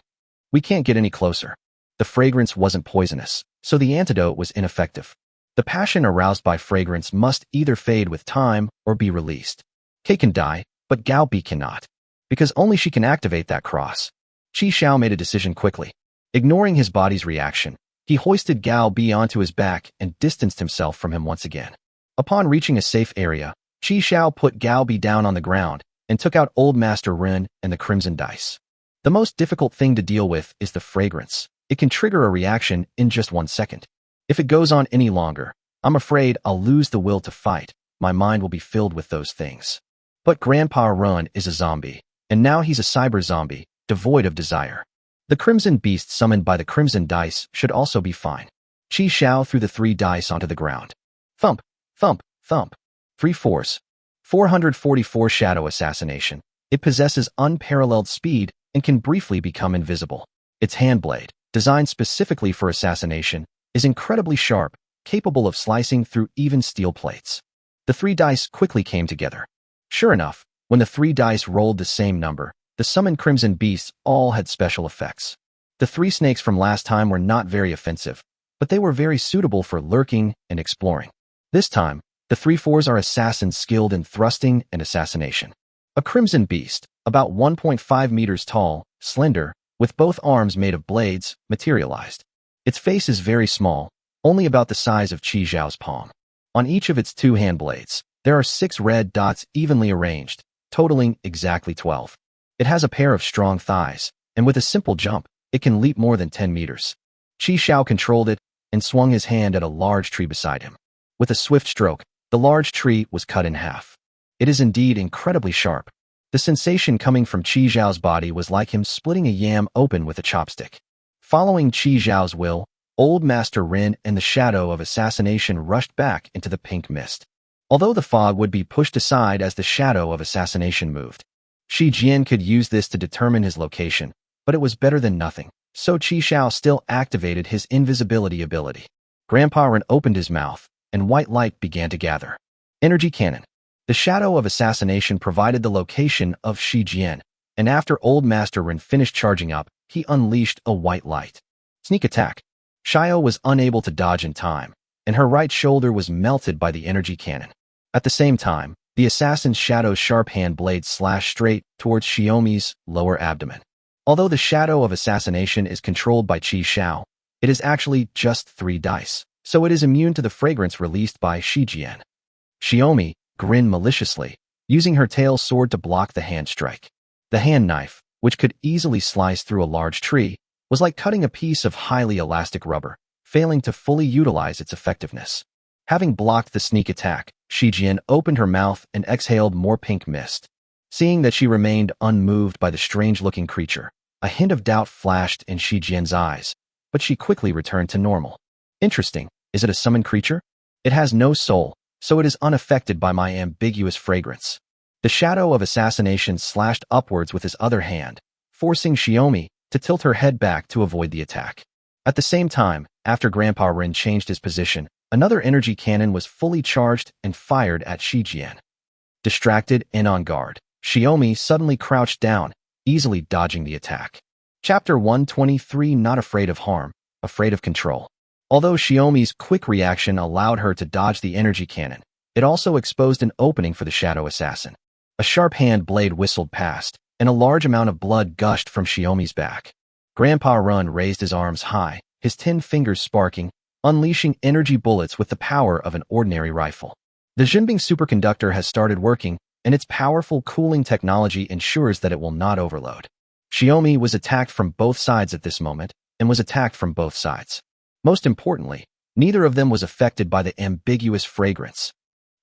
We can't get any closer. The fragrance wasn't poisonous, so the antidote was ineffective. The passion aroused by fragrance must either fade with time or be released. Kay can die, but Gao Bi cannot, because only she can activate that cross. Qi Xiao made a decision quickly. Ignoring his body's reaction, he hoisted Gao Bi onto his back and distanced himself from him once again. Upon reaching a safe area, Qi Xiao put Gao Bi down on the ground and took out Old Master Ren and the Crimson Dice. The most difficult thing to deal with is the fragrance. It can trigger a reaction in just 1 second. If it goes on any longer, I'm afraid I'll lose the will to fight, my mind will be filled with those things. But Grandpa Run is a zombie, and now he's a cyber zombie, devoid of desire. The Crimson Beast summoned by the Crimson Dice should also be fine. Qi Xiao threw the 3 dice onto the ground. Thump, thump, thump. 3 fours. 444 Shadow Assassination. It possesses unparalleled speed and can briefly become invisible. Its handblade, designed specifically for assassination, is incredibly sharp, capable of slicing through even steel plates. The 3 dice quickly came together. Sure enough, when the 3 dice rolled the same number, the summoned Crimson Beasts all had special effects. The 3 snakes from last time were not very offensive, but they were very suitable for lurking and exploring. This time, the 3 fours are assassins skilled in thrusting and assassination. A Crimson Beast, about 1.5 meters tall, slender, with both arms made of blades, materialized. Its face is very small, only about the size of Qi Xiao's palm. On each of its 2 hand blades, there are 6 red dots evenly arranged, totaling exactly 12. It has a pair of strong thighs, and with a simple jump, it can leap more than 10 meters. Qi Xiao controlled it and swung his hand at a large tree beside him. With a swift stroke, the large tree was cut in half. It is indeed incredibly sharp. The sensation coming from Qi Xiao's body was like him splitting a yam open with a chopstick. Following Qi Xiao's will, Old Master Rin and the shadow of assassination rushed back into the pink mist. Although the fog would be pushed aside as the shadow of assassination moved. Shi Jian could use this to determine his location, but it was better than nothing, so Qi Xiao still activated his invisibility ability. Grandpa Rin opened his mouth, and white light began to gather. Energy Cannon. The shadow of assassination provided the location of Shi Jian, and after Old Master Rin finished charging up, he unleashed a white light. Sneak attack. Shio was unable to dodge in time, and her right shoulder was melted by the energy cannon. At the same time, the assassin's shadow's sharp hand blade slashed straight towards Xiaomi's lower abdomen. Although the shadow of assassination is controlled by Qi Xiao, it is actually just 3 dice, so it is immune to the fragrance released by Shi Jian. Xiaomi grinned maliciously, using her tail sword to block the hand strike. The hand knife, which could easily slice through a large tree, was like cutting a piece of highly elastic rubber, failing to fully utilize its effectiveness. Having blocked the sneak attack, Shi Jian opened her mouth and exhaled more pink mist. Seeing that she remained unmoved by the strange-looking creature, a hint of doubt flashed in Shi Jian's eyes, but she quickly returned to normal. Interesting, is it a summoned creature? It has no soul, so it is unaffected by my ambiguous fragrance. The shadow of assassination slashed upwards with his other hand, forcing Xiaomi to tilt her head back to avoid the attack. At the same time, after Grandpa Rin changed his position, another energy cannon was fully charged and fired at Shi Jian. Distracted and on guard, Xiaomi suddenly crouched down, easily dodging the attack. Chapter 123 Not afraid of harm, afraid of control. Although Xiaomi's quick reaction allowed her to dodge the energy cannon, it also exposed an opening for the shadow assassin. A sharp hand blade whistled past, and a large amount of blood gushed from Xiaomi's back. Grandpa Run raised his arms high, his 10 fingers sparking, unleashing energy bullets with the power of an ordinary rifle. The Jinbing superconductor has started working, and its powerful cooling technology ensures that it will not overload. Xiaomi was attacked from both sides at this moment, and was attacked from both sides. Most importantly, neither of them was affected by the ambiguous fragrance.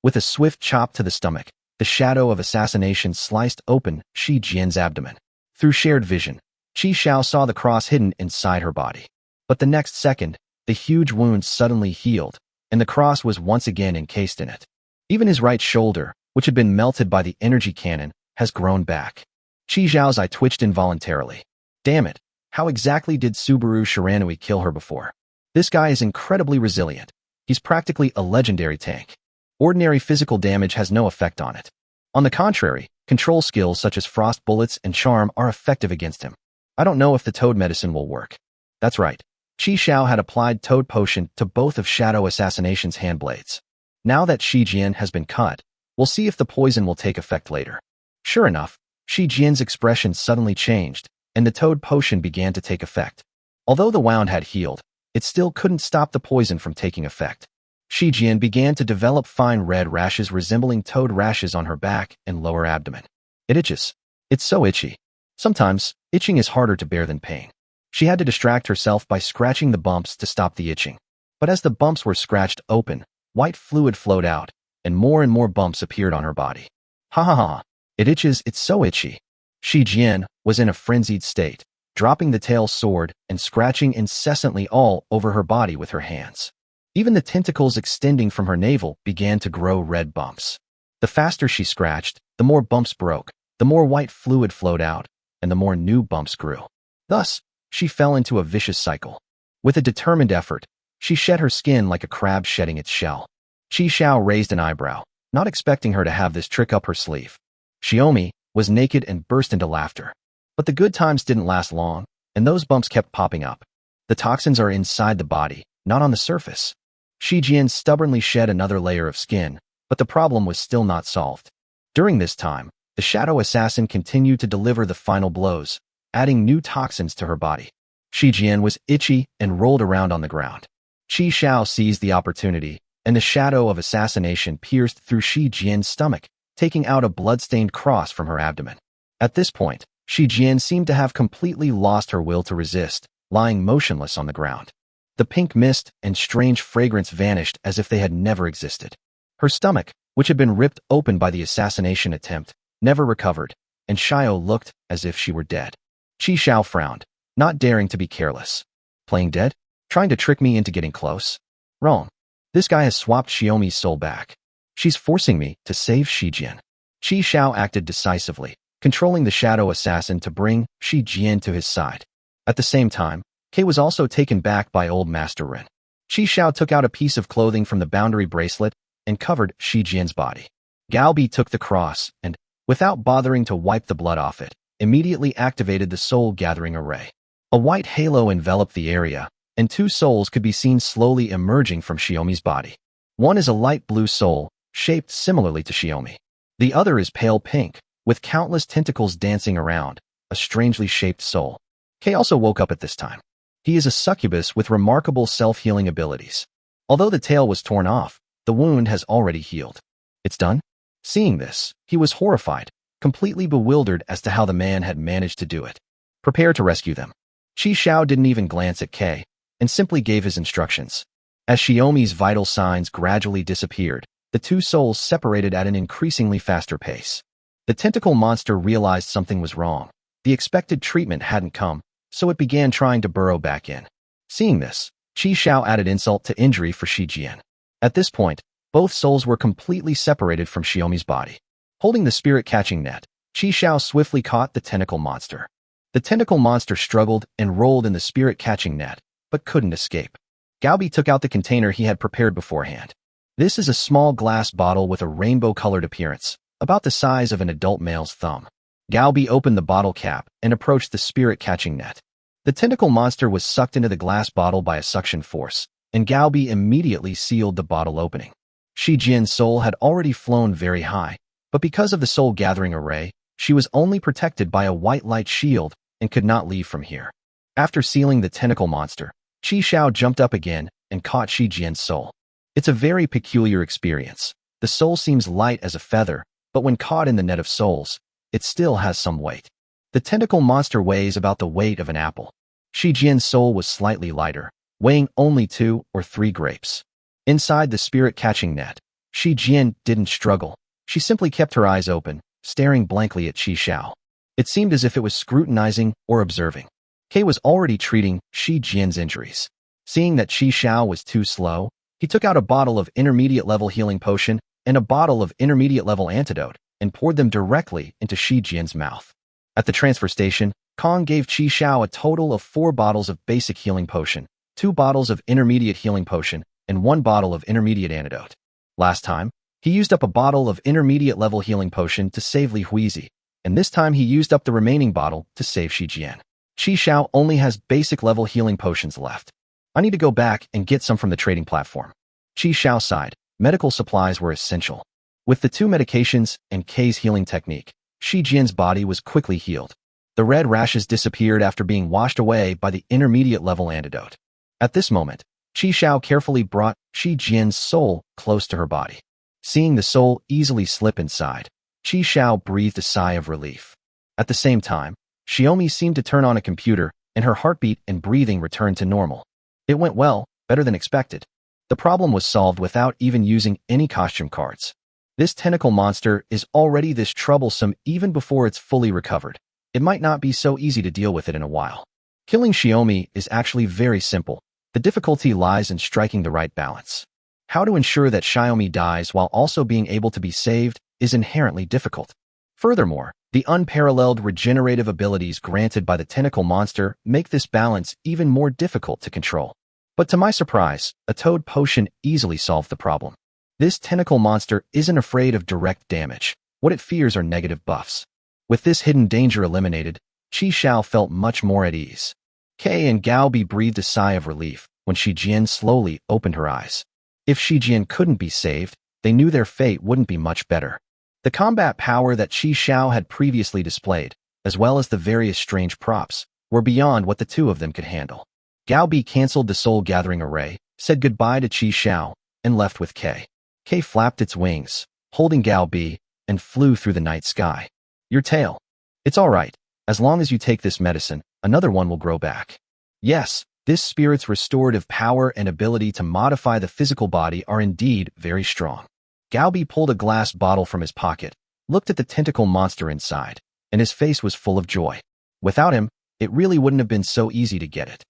With a swift chop to the stomach, the shadow of assassination sliced open Shi Jian's abdomen. Through shared vision, Qi Xiao saw the cross hidden inside her body. But the next second, the huge wound suddenly healed, and the cross was once again encased in it. Even his right shoulder, which had been melted by the energy cannon, has grown back. Qi Xiao's eye twitched involuntarily. Damn it, how exactly did Subaru Shiranui kill her before? This guy is incredibly resilient. He's practically a legendary tank. Ordinary physical damage has no effect on it. On the contrary, control skills such as frost bullets and charm are effective against him. I don't know if the toad medicine will work. That's right. Qi Xiao had applied toad potion to both of Shadow Assassination's hand blades. Now that Shi Jian has been cut, we'll see if the poison will take effect later. Sure enough, Shi Jian's expression suddenly changed, and the toad potion began to take effect. Although the wound had healed, it still couldn't stop the poison from taking effect. Shi Jian began to develop fine red rashes resembling toad rashes on her back and lower abdomen. It itches. It's so itchy. Sometimes, itching is harder to bear than pain. She had to distract herself by scratching the bumps to stop the itching. But as the bumps were scratched open, white fluid flowed out, and more bumps appeared on her body. Ha ha ha. It itches, it's so itchy. Shi Jian was in a frenzied state, dropping the tail sword and scratching incessantly all over her body with her hands. Even the tentacles extending from her navel began to grow red bumps. The faster she scratched, the more bumps broke, the more white fluid flowed out, and the more new bumps grew. Thus, she fell into a vicious cycle. With a determined effort, she shed her skin like a crab shedding its shell. Qi Xiao raised an eyebrow, not expecting her to have this trick up her sleeve. Xiaomi was naked and burst into laughter. But the good times didn't last long, and those bumps kept popping up. The toxins are inside the body, not on the surface. Shi Jian stubbornly shed another layer of skin, but the problem was still not solved. During this time, the shadow assassin continued to deliver the final blows, adding new toxins to her body. Shi Jian was itchy and rolled around on the ground. Qi Xiao seized the opportunity, and the shadow of assassination pierced through Shi Jian's stomach, taking out a blood-stained cross from her abdomen. At this point, Shi Jian seemed to have completely lost her will to resist, lying motionless on the ground. The pink mist and strange fragrance vanished as if they had never existed. Her stomach, which had been ripped open by the assassination attempt, never recovered, and Xiao looked as if she were dead. Qi Xiao frowned, not daring to be careless. Playing dead? Trying to trick me into getting close? Wrong. This guy has swapped Xiaomi's soul back. She's forcing me to save Shi Jian. Qi Xiao acted decisively, controlling the shadow assassin to bring Shi Jian to his side. At the same time, Kei was also taken back by old Master Ren. Qi Xiao took out a piece of clothing from the boundary bracelet and covered Shi Jian's body. Galbi took the cross and, without bothering to wipe the blood off it, immediately activated the soul-gathering array. A white halo enveloped the area, and two souls could be seen slowly emerging from Xiaomi's body. One is a light blue soul, shaped similarly to Xiaomi. The other is pale pink, with countless tentacles dancing around, a strangely shaped soul. Kei also woke up at this time. He is a succubus with remarkable self-healing abilities. Although the tail was torn off, the wound has already healed. It's done? Seeing this, he was horrified, completely bewildered as to how the man had managed to do it. Prepare to rescue them. Qi Xiao didn't even glance at Kei, and simply gave his instructions. As Xiaomi's vital signs gradually disappeared, the two souls separated at an increasingly faster pace. The tentacle monster realized something was wrong. The expected treatment hadn't come, so it began trying to burrow back in. Seeing this, Qi Xiao added insult to injury for Shi Jian. At this point, both souls were completely separated from Xiaomi's body. Holding the spirit-catching net, Qi Xiao swiftly caught the tentacle monster. The tentacle monster struggled and rolled in the spirit-catching net, but couldn't escape. Galbi took out the container he had prepared beforehand. This is a small glass bottle with a rainbow-colored appearance, about the size of an adult male's thumb. Galbi opened the bottle cap and approached the spirit-catching net. The tentacle monster was sucked into the glass bottle by a suction force, and Galbi immediately sealed the bottle opening. Shi Jian's soul had already flown very high, but because of the soul-gathering array, she was only protected by a white light shield and could not leave from here. After sealing the tentacle monster, Qi Xiao jumped up again and caught Shi Jian's soul. It's a very peculiar experience. The soul seems light as a feather, but when caught in the net of souls, it still has some weight. The tentacle monster weighs about the weight of an apple. Shi Jian's soul was slightly lighter, weighing only 2 or 3 grapes. Inside the spirit-catching net, Shi Jian didn't struggle. She simply kept her eyes open, staring blankly at Qi Xiao. It seemed as if it was scrutinizing or observing. Kei was already treating Shi Jian's injuries. Seeing that Qi Xiao was too slow, he took out a bottle of intermediate-level healing potion and a bottle of intermediate-level antidote and poured them directly into Shi Jian's mouth. At the transfer station, Kong gave Qi Xiao a total of 4 bottles of basic healing potion, 2 bottles of intermediate healing potion, and 1 bottle of intermediate antidote. Last time, he used up a bottle of intermediate-level healing potion to save Li Huizi, and this time he used up the remaining bottle to save Shi Jian. Qi Xiao only has basic-level healing potions left. I need to go back and get some from the trading platform. Qi Xiao sighed. Medical supplies were essential. With the 2 medications and Kei's healing technique, Shi Jian's body was quickly healed. The red rashes disappeared after being washed away by the intermediate-level antidote. At this moment, Qi Xiao carefully brought Shi Jian's soul close to her body. Seeing the soul easily slip inside, Qi Xiao breathed a sigh of relief. At the same time, Xiaomi seemed to turn on a computer, and her heartbeat and breathing returned to normal. It went well, better than expected. The problem was solved without even using any costume cards. This tentacle monster is already this troublesome even before it's fully recovered. It might not be so easy to deal with it in a while. Killing Xiaomi is actually very simple. The difficulty lies in striking the right balance. How to ensure that Xiaomi dies while also being able to be saved is inherently difficult. Furthermore, the unparalleled regenerative abilities granted by the tentacle monster make this balance even more difficult to control. But to my surprise, a toad potion easily solved the problem. This tentacle monster isn't afraid of direct damage. What it fears are negative buffs. With this hidden danger eliminated, Qi Xiao felt much more at ease. Kei and Gaobi breathed a sigh of relief when Shi Jian slowly opened her eyes. If Shi Jian couldn't be saved, they knew their fate wouldn't be much better. The combat power that Qi Xiao had previously displayed, as well as the various strange props, were beyond what the two of them could handle. Gaobi canceled the soul-gathering array, said goodbye to Qi Xiao, and left with Kei. Kei flapped its wings, holding Gaobi, and flew through the night sky. Your tail. It's all right. As long as you take this medicine, another one will grow back. Yes, this spirit's restorative power and ability to modify the physical body are indeed very strong. Gaobi pulled a glass bottle from his pocket, looked at the tentacle monster inside, and his face was full of joy. Without him, it really wouldn't have been so easy to get it.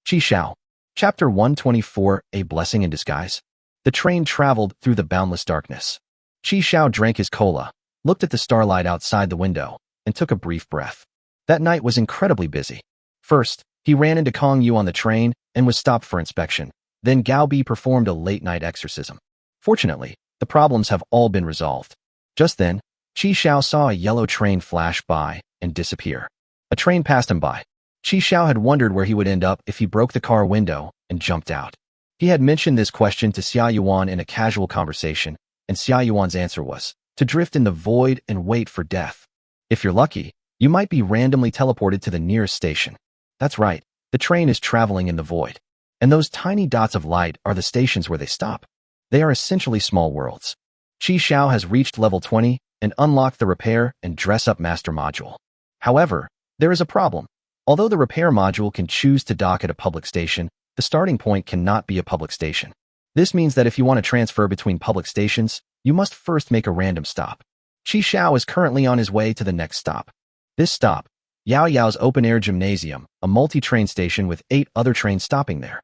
Qi Xiao. Chapter 124, A Blessing in Disguise. The train traveled through the boundless darkness. Qi Xiao drank his cola, looked at the starlight outside the window, and took a brief breath. That night was incredibly busy. First, he ran into Kong Yu on the train and was stopped for inspection. Then Gaobi performed a late-night exorcism. Fortunately, the problems have all been resolved. Just then, Qi Xiao saw a yellow train flash by and disappear. A train passed him by. Qi Xiao had wondered where he would end up if he broke the car window and jumped out. He had mentioned this question to Xia Yuan in a casual conversation, and Xia Yuan's answer was, to drift in the void and wait for death. If you're lucky, you might be randomly teleported to the nearest station. That's right, the train is traveling in the void. And those tiny dots of light are the stations where they stop. They are essentially small worlds. Qi Xiao has reached level 20 and unlocked the Repair and Dress Up Master module. However, there is a problem. Although the Repair module can choose to dock at a public station, the starting point cannot be a public station. This means that if you want to transfer between public stations, you must first make a random stop. Qi Xiao is currently on his way to the next stop. This stop, Yao Yao's open-air gymnasium, a multi-train station with 8 other trains stopping there.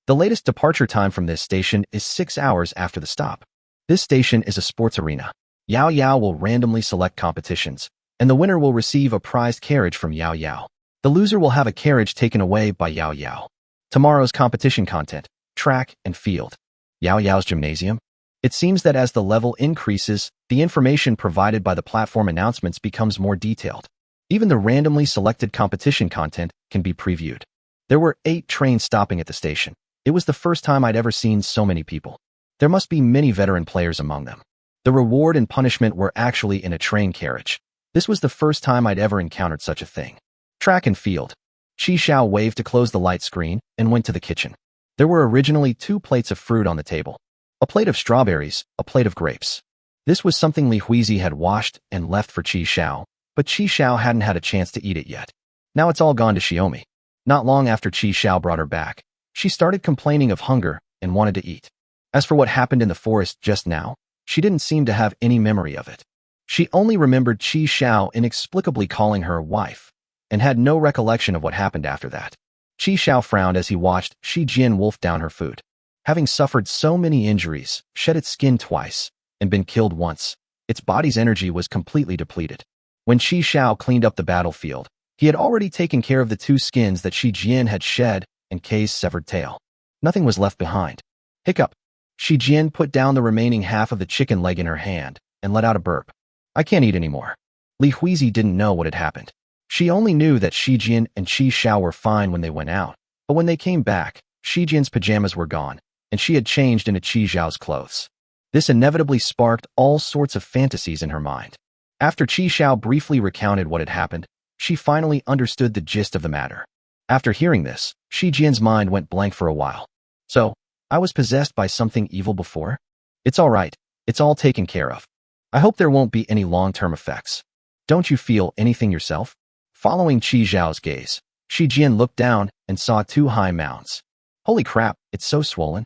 The latest departure time from this station is 6 hours after the stop. This station is a sports arena. Yao Yao will randomly select competitions, and the winner will receive a prized carriage from Yao Yao. The loser will have a carriage taken away by Yao Yao. Tomorrow's competition content, track and field. Yao Yao's gymnasium. It seems that as the level increases, the information provided by the platform announcements becomes more detailed. Even the randomly selected competition content can be previewed. There were 8 trains stopping at the station. It was the first time I'd ever seen so many people. There must be many veteran players among them. The reward and punishment were actually in a train carriage. This was the first time I'd ever encountered such a thing. Track and field. Qi Xiao waved to close the light screen and went to the kitchen. There were originally 2 plates of fruit on the table. A plate of strawberries, a plate of grapes. This was something Li Huizi had washed and left for Qi Xiao, but Qi Xiao hadn't had a chance to eat it yet. Now it's all gone to Xiaomi. Not long after Qi Xiao brought her back, she started complaining of hunger and wanted to eat. As for what happened in the forest just now, she didn't seem to have any memory of it. She only remembered Qi Xiao inexplicably calling her wife, and had no recollection of what happened after that. Qi Xiao frowned as he watched Shi Jian wolf down her food. Having suffered so many injuries, shed its skin twice, and been killed once, its body's energy was completely depleted. When Qi Xiao cleaned up the battlefield, he had already taken care of the 2 skins that Shi Jian had shed and Kei's severed tail. Nothing was left behind. Hiccup. Shi Jian put down the remaining half of the chicken leg in her hand and let out a burp. I can't eat anymore. Li Huizi didn't know what had happened. She only knew that Shi Jian and Qi Xiao were fine when they went out, but when they came back, Shi Jian's pajamas were gone, and she had changed into Qi Xiao's clothes. This inevitably sparked all sorts of fantasies in her mind. After Qi Xiao briefly recounted what had happened, she finally understood the gist of the matter. After hearing this, Shi Jian's mind went blank for a while. So, I was possessed by something evil before? It's all right. It's all taken care of. I hope there won't be any long-term effects. Don't you feel anything yourself? Following Qi Xiao's gaze, Shi Jian looked down and saw 2 high mounds. Holy crap, it's so swollen.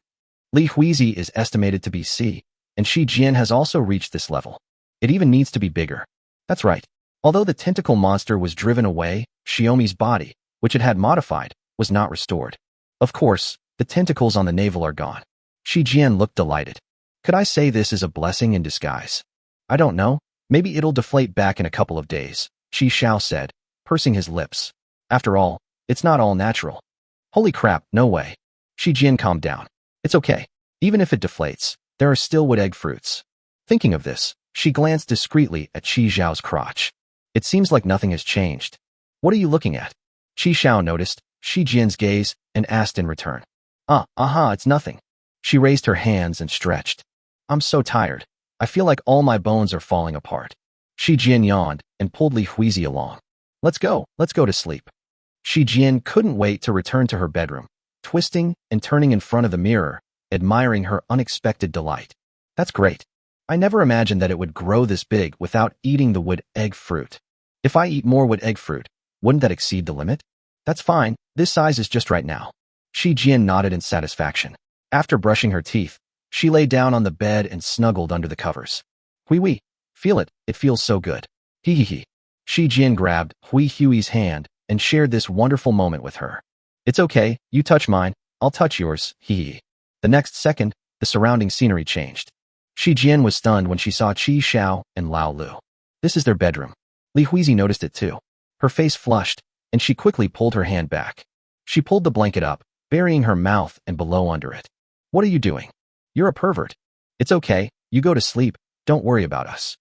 Li Huizi is estimated to be C, and Shi Jian has also reached this level. It even needs to be bigger. That's right. Although the tentacle monster was driven away, Xiaomi's body, which it had modified, was not restored. Of course, the tentacles on the navel are gone. Shi Jian looked delighted. Could I say this is a blessing in disguise? I don't know. Maybe it'll deflate back in a couple of days, Qi Xiao said, pursing his lips. After all, it's not all natural. Holy crap, no way. Shi Jian calmed down. It's okay. Even if it deflates, there are still wood egg fruits. Thinking of this, she glanced discreetly at Qi Xiao's crotch. It seems like nothing has changed. What are you looking at? Qi Xiao noticed Shi Jian's gaze and asked in return. It's nothing. She raised her hands and stretched. I'm so tired. I feel like all my bones are falling apart. Shi Jian yawned and pulled Li Huizi along. Let's go to sleep. Shi Jian couldn't wait to return to her bedroom, twisting and turning in front of the mirror, admiring her unexpected delight. That's great. I never imagined that it would grow this big without eating the wood egg fruit. If I eat more wood egg fruit, wouldn't that exceed the limit? That's fine, this size is just right now. Shi Jian nodded in satisfaction. After brushing her teeth, she lay down on the bed and snuggled under the covers. Hui, feel it feels so good. Hee hee hee. Shi Jian grabbed Hui Hui's hand and shared this wonderful moment with her. It's okay, you touch mine, I'll touch yours, hee hee. The next second, the surrounding scenery changed. Shi Jian was stunned when she saw Qi Xiao and Lao Lu. This is their bedroom. Li Huizi noticed it too. Her face flushed, and she quickly pulled her hand back. She pulled the blanket up, burying her mouth and below under it. What are you doing? You're a pervert. It's okay, you go to sleep, don't worry about us.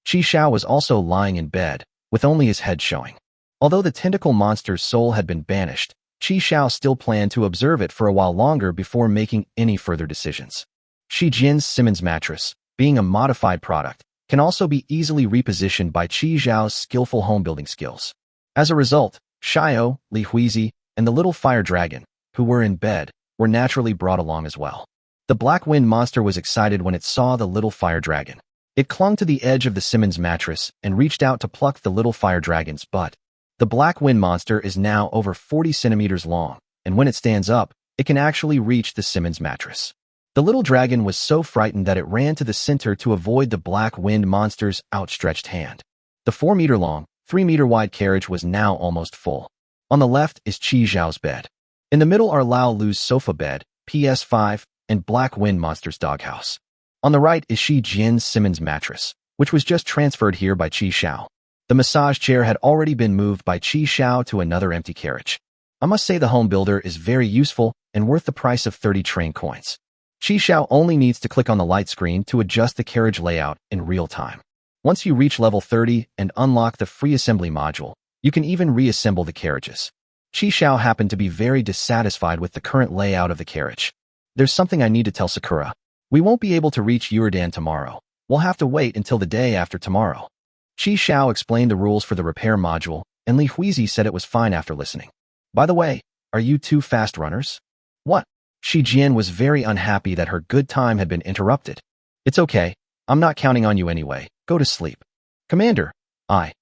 Qi Xiao was also lying in bed, with only his head showing. Although the tentacle monster's soul had been banished, Qi Xiao still planned to observe it for a while longer before making any further decisions. Shi Jian's Simmons mattress, being a modified product, can also be easily repositioned by Qi Xiao's skillful home-building skills. As a result, Xiao, Li Huizi, and the little fire dragon, who were in bed, were naturally brought along as well. The black wind monster was excited when it saw the little fire dragon. It clung to the edge of the Simmons mattress and reached out to pluck the little fire dragon's butt. The black wind monster is now over 40 centimeters long, and when it stands up, it can actually reach the Simmons mattress. The little dragon was so frightened that it ran to the center to avoid the black wind monster's outstretched hand. The 4-meter-long, 3-meter-wide carriage was now almost full. On the left is Qi Xiao's bed. In the middle are Lao Lu's sofa bed, PS5, and Black Wind Monster's doghouse. On the right is Shi Jian's Simmons mattress, which was just transferred here by Qi Xiao. The massage chair had already been moved by Qi Xiao to another empty carriage. I must say the home builder is very useful and worth the price of 30 train coins. Qi Xiao only needs to click on the light screen to adjust the carriage layout in real time. Once you reach level 30 and unlock the free assembly module, you can even reassemble the carriages. Qi Xiao happened to be very dissatisfied with the current layout of the carriage. There's something I need to tell Sakura. We won't be able to reach Uridan tomorrow. We'll have to wait until the day after tomorrow. Qi Xiao explained the rules for the repair module, and Li Huizi said it was fine after listening. By the way, are you two fast runners? What? Shi Jian was very unhappy that her good time had been interrupted. It's okay. I'm not counting on you anyway. Go to sleep. Commander, I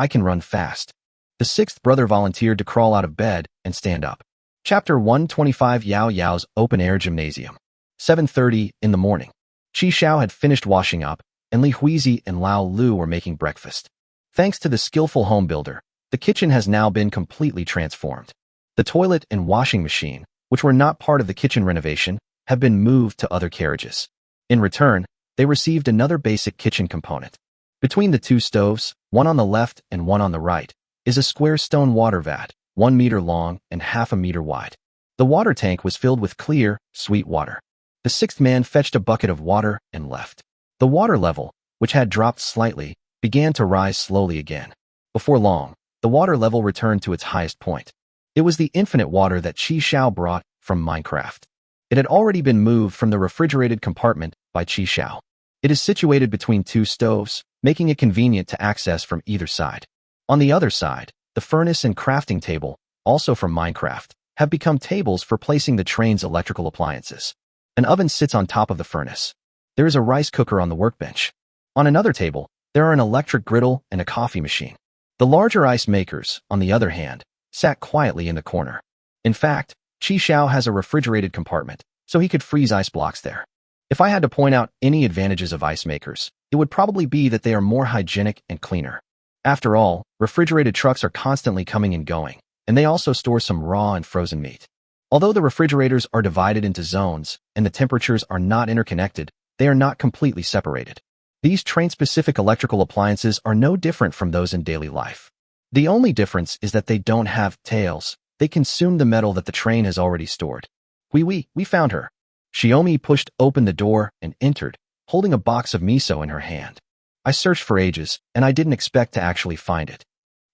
can run fast. The sixth brother volunteered to crawl out of bed and stand up. Chapter 125 Yao Yao's Open-Air Gymnasium. 7:30 in the morning. Qi Xiao had finished washing up, and Li Huizi and Lao Lu were making breakfast. Thanks to the skillful home builder, the kitchen has now been completely transformed. The toilet and washing machine, which were not part of the kitchen renovation, have been moved to other carriages. In return, they received another basic kitchen component. Between the two stoves, one on the left and one on the right, is a square stone water vat, 1 meter long and half a meter wide. The water tank was filled with clear, sweet water. The sixth man fetched a bucket of water and left. The water level, which had dropped slightly, began to rise slowly again. Before long, the water level returned to its highest point. It was the infinite water that Qi Xiao brought from Minecraft. It had already been moved from the refrigerated compartment by Qi Xiao. It is situated between two stoves, making it convenient to access from either side. On the other side, the furnace and crafting table, also from Minecraft, have become tables for placing the train's electrical appliances. An oven sits on top of the furnace. There is a rice cooker on the workbench. On another table, there are an electric griddle and a coffee machine. The larger ice makers, on the other hand, sat quietly in the corner. In fact, Qi Xiao has a refrigerated compartment, so he could freeze ice blocks there. If I had to point out any advantages of ice makers, it would probably be that they are more hygienic and cleaner. After all, refrigerated trucks are constantly coming and going, and they also store some raw and frozen meat. Although the refrigerators are divided into zones and the temperatures are not interconnected, they are not completely separated. These train-specific electrical appliances are no different from those in daily life. The only difference is that they don't have tails. They consume the metal that the train has already stored. We found her. Xiaomi pushed open the door and entered, holding a box of miso in her hand. I searched for ages, and I didn't expect to actually find it.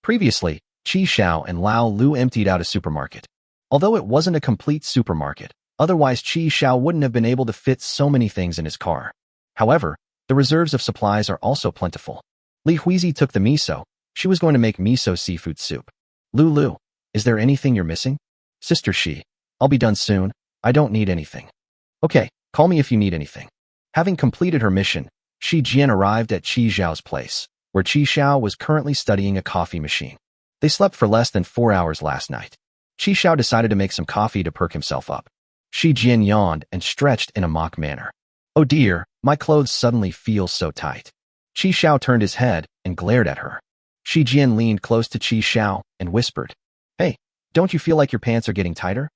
Previously, Qi Xiao and Lao Lu emptied out a supermarket. Although it wasn't a complete supermarket, otherwise Qi Xiao wouldn't have been able to fit so many things in his car. However, the reserves of supplies are also plentiful. Li Huizi took the miso. She was going to make miso seafood soup. Lu, is there anything you're missing? Sister Shi, I'll be done soon. I don't need anything. Okay, call me if you need anything. Having completed her mission, Shi Jian arrived at Qi Xiao's place, where Qi Xiao was currently studying a coffee machine. They slept for less than 4 hours last night. Qi Xiao decided to make some coffee to perk himself up. Shi Jian yawned and stretched in a mock manner. Oh dear, my clothes suddenly feel so tight. Qi Xiao turned his head and glared at her. Shi Jian leaned close to Qi Xiao and whispered, Hey, don't you feel like your pants are getting tighter?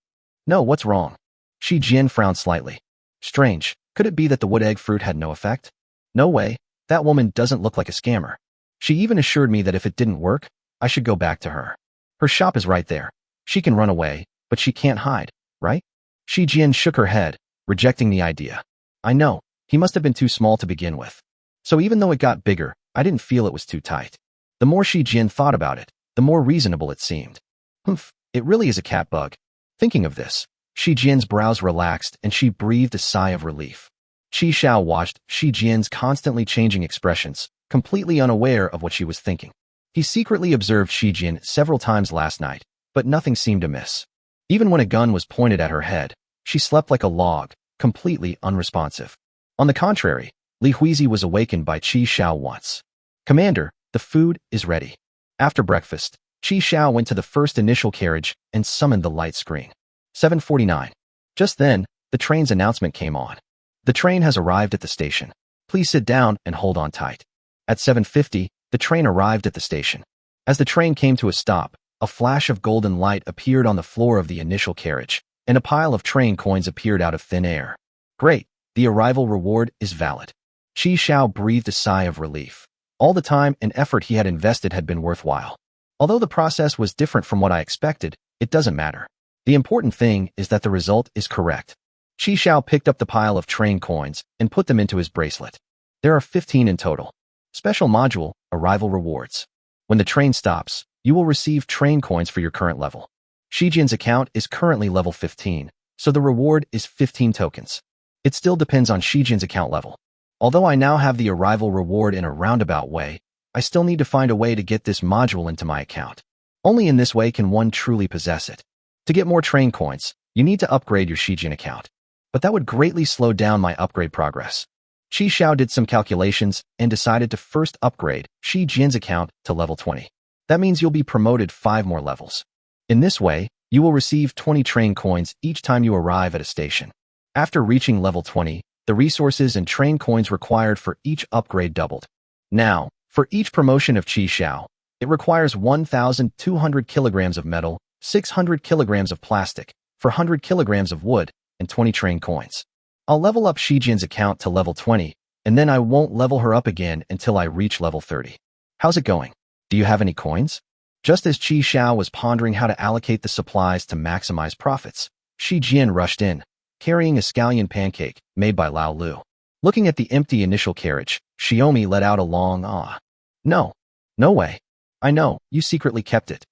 No, what's wrong? Shi Jian frowned slightly. Strange, could it be that the wood egg fruit had no effect? No way, that woman doesn't look like a scammer. She even assured me that if it didn't work, I should go back to her. Her shop is right there. She can run away, but she can't hide, right? Shi Jian shook her head, rejecting the idea. I know, he must have been too small to begin with. So even though it got bigger, I didn't feel it was too tight. The more Shi Jian thought about it, the more reasonable it seemed. Humph, it really is a cat bug. Thinking of this, Shi Jian's brows relaxed and she breathed a sigh of relief. Qi Xiao watched Shi Jian's constantly changing expressions, completely unaware of what she was thinking. He secretly observed Shi Jian several times last night, but nothing seemed amiss. Even when a gun was pointed at her head, she slept like a log, completely unresponsive. On the contrary, Li Huizi was awakened by Qi Xiao once. Commander, the food is ready. After breakfast, Qi Xiao went to the first initial carriage and summoned the light screen. 7:49. Just then, the train's announcement came on. The train has arrived at the station. Please sit down and hold on tight. At 7:50, the train arrived at the station. As the train came to a stop, a flash of golden light appeared on the floor of the initial carriage, and a pile of train coins appeared out of thin air. Great, the arrival reward is valid. Qi Xiao breathed a sigh of relief. All the time and effort he had invested had been worthwhile. Although the process was different from what I expected, it doesn't matter. The important thing is that the result is correct. Qi Xiao picked up the pile of train coins and put them into his bracelet. There are 15 in total. Special module, Arrival Rewards. When the train stops, you will receive train coins for your current level. Shi Jian's account is currently level 15, so the reward is 15 tokens. It still depends on Shi Jian's account level. Although I now have the arrival reward in a roundabout way, I still need to find a way to get this module into my account. Only in this way can one truly possess it. To get more train coins, you need to upgrade your Shi Jian account. But that would greatly slow down my upgrade progress. Qi Xiao did some calculations and decided to first upgrade Shi Jian's account to level 20. That means you'll be promoted 5 more levels. In this way, you will receive 20 train coins each time you arrive at a station. After reaching level 20, the resources and train coins required for each upgrade doubled. Now, for each promotion of Qi Xiao, it requires 1,200 kilograms of metal, 600 kilograms of plastic, 400 kilograms of wood, and 20 train coins. I'll level up Shi Jian's account to level 20, and then I won't level her up again until I reach level 30. How's it going? Do you have any coins? Just as Qi Xiao was pondering how to allocate the supplies to maximize profits, Shi Jian rushed in, carrying a scallion pancake made by Lao Lu. Looking at the empty initial carriage, Xiaomi let out a long ah. No way. I know, you secretly kept it.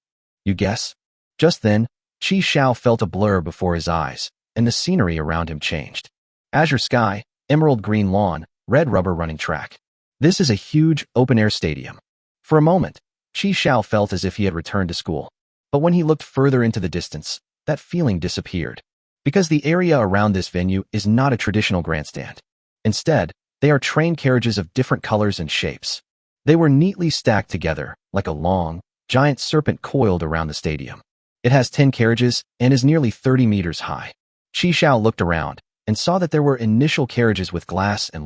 You guess? Just then, Qi Xiao felt a blur before his eyes, and the scenery around him changed. Azure sky, emerald green lawn, red rubber running track. This is a huge, open-air stadium. For a moment, Qi Xiao felt as if he had returned to school. But when he looked further into the distance, that feeling disappeared. Because the area around this venue is not a traditional grandstand. Instead, they are train carriages of different colors and shapes. They were neatly stacked together, like a long, giant serpent coiled around the stadium. It has 10 carriages and is nearly 30 meters high. Qi Xiao looked around, and saw that there were initial carriages with glass and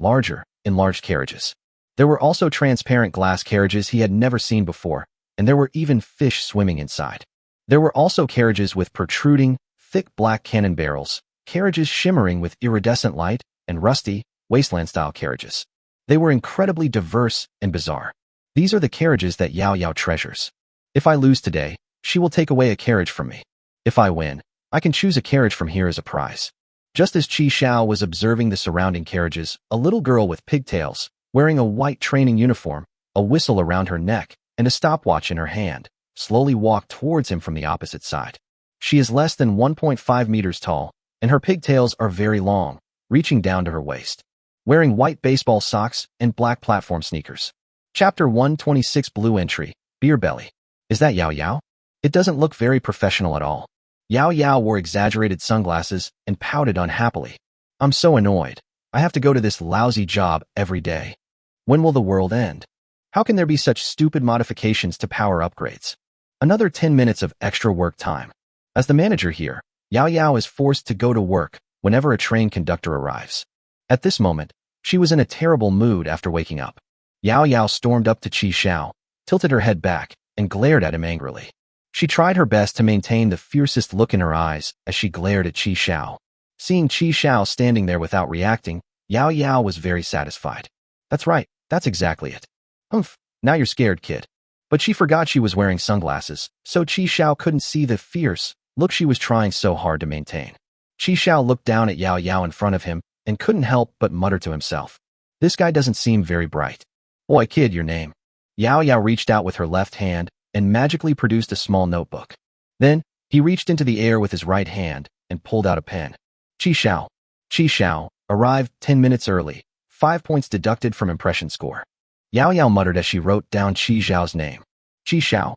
enlarged carriages. There were also transparent glass carriages he had never seen before, and there were even fish swimming inside. There were also carriages with protruding, thick black cannon barrels, carriages shimmering with iridescent light, and rusty, wasteland-style carriages. They were incredibly diverse and bizarre. These are the carriages that Yao Yao treasures. If I lose today, she will take away a carriage from me. If I win, I can choose a carriage from here as a prize. Just as Qi Xiao was observing the surrounding carriages, a little girl with pigtails, wearing a white training uniform, a whistle around her neck, and a stopwatch in her hand, slowly walked towards him from the opposite side. She is less than 1.5 meters tall, and her pigtails are very long, reaching down to her waist. Wearing white baseball socks and black platform sneakers. Chapter 126 Blue Entry, Beer Belly. Is that Yao Yao? It doesn't look very professional at all. Yao Yao wore exaggerated sunglasses and pouted unhappily. I'm so annoyed. I have to go to this lousy job every day. When will the world end? How can there be such stupid modifications to power upgrades? Another 10 minutes of extra work time. As the manager here, Yao Yao is forced to go to work whenever a train conductor arrives. At this moment, she was in a terrible mood after waking up. Yao Yao stormed up to Qi Xiao, tilted her head back, and glared at him angrily. She tried her best to maintain the fiercest look in her eyes as she glared at Qi Xiao. Seeing Qi Xiao standing there without reacting, Yao Yao was very satisfied. That's right, that's exactly it. Humph, now you're scared, kid. But she forgot she was wearing sunglasses, so Qi Xiao couldn't see the fierce look she was trying so hard to maintain. Qi Xiao looked down at Yao Yao in front of him and couldn't help but mutter to himself. This guy doesn't seem very bright. Oi, kid, your name. Yao Yao reached out with her left hand and magically produced a small notebook. Then, he reached into the air with his right hand and pulled out a pen. Qi Xiao, arrived 10 minutes early, 5 points deducted from impression score. Yao Yao muttered as she wrote down Qi Xiao's name. Qi Xiao,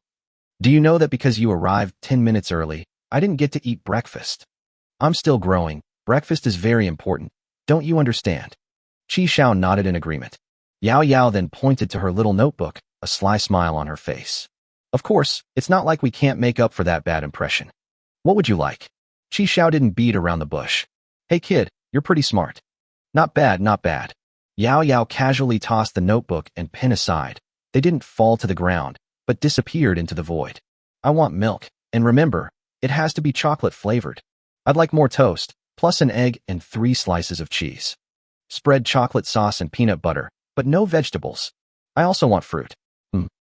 do you know that because you arrived 10 minutes early, I didn't get to eat breakfast? I'm still growing. Breakfast is very important. Don't you understand? Qi Xiao nodded in agreement. Yao Yao then pointed to her little notebook, a sly smile on her face. Of course, it's not like we can't make up for that bad impression. What would you like? Qi Xiao didn't beat around the bush. Hey kid, you're pretty smart. Not bad, not bad. Yao Yao casually tossed the notebook and pen aside. They didn't fall to the ground, but disappeared into the void. I want milk, and remember, it has to be chocolate flavored. I'd like more toast, plus an egg and 3 slices of cheese. Spread chocolate sauce and peanut butter, but no vegetables. I also want fruit.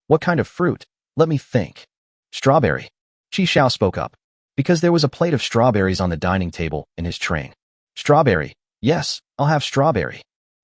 What kind of fruit? Let me think. Strawberry. Qi Xiao spoke up, because there was a plate of strawberries on the dining table in his train. Strawberry. Yes, I'll have strawberry.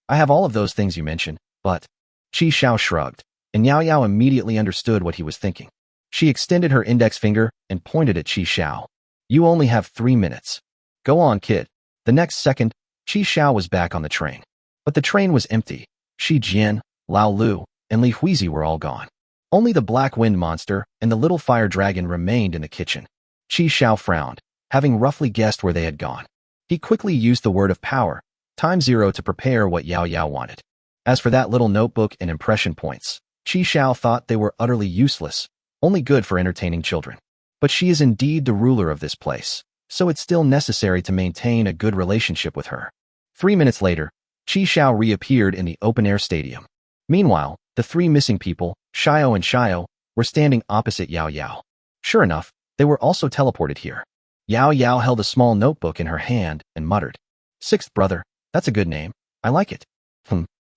I have all of those things you mentioned, but... Qi Xiao shrugged, and Yao Yao immediately understood what he was thinking. She extended her index finger and pointed at Qi Xiao. You only have 3 minutes. Go on, kid. The next second, Qi Xiao was back on the train. But the train was empty. Shi Jian, Lao Lu, and Li Huizi were all gone. Only the black wind monster and the little fire dragon remained in the kitchen. Qi Xiao frowned, having roughly guessed where they had gone. He quickly used the word of power, ×0, to prepare what Yao Yao wanted. As for that little notebook and impression points, Qi Xiao thought they were utterly useless, only good for entertaining children. But she is indeed the ruler of this place, so it's still necessary to maintain a good relationship with her. 3 minutes later, Qi Xiao reappeared in the open-air stadium. Meanwhile, the 3 missing people, Xiao and Xiao, were standing opposite Yao Yao. Sure enough, they were also teleported here. Yao Yao held a small notebook in her hand and muttered, 6th brother, that's a good name. I like it.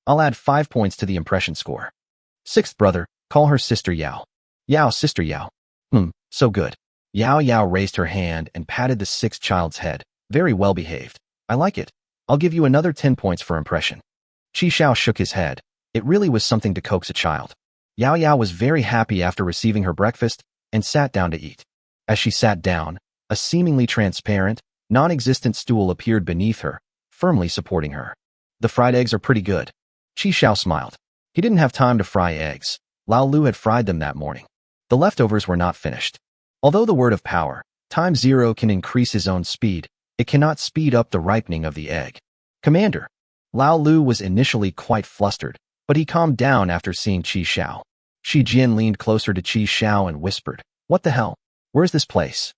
I'll add 5 points to the impression score. 6th brother, call her Sister Yao. Yao, Sister Yao. So good. Yao Yao raised her hand and patted the 6th child's head. Very well behaved. I like it. I'll give you another 10 points for impression. Qi Xiao shook his head. It really was something to coax a child. Yao Yao was very happy after receiving her breakfast and sat down to eat. As she sat down, a seemingly transparent, non-existent stool appeared beneath her, firmly supporting her. The fried eggs are pretty good. Qi Xiao smiled. He didn't have time to fry eggs. Lao Lu had fried them that morning. The leftovers were not finished. Although the word of power, ×0, can increase his own speed, it cannot speed up the ripening of the egg. Commander. Lao Lu was initially quite flustered, but he calmed down after seeing Qi Xiao. Shi Jian leaned closer to Qi Xiao and whispered, What the hell? Where's this place?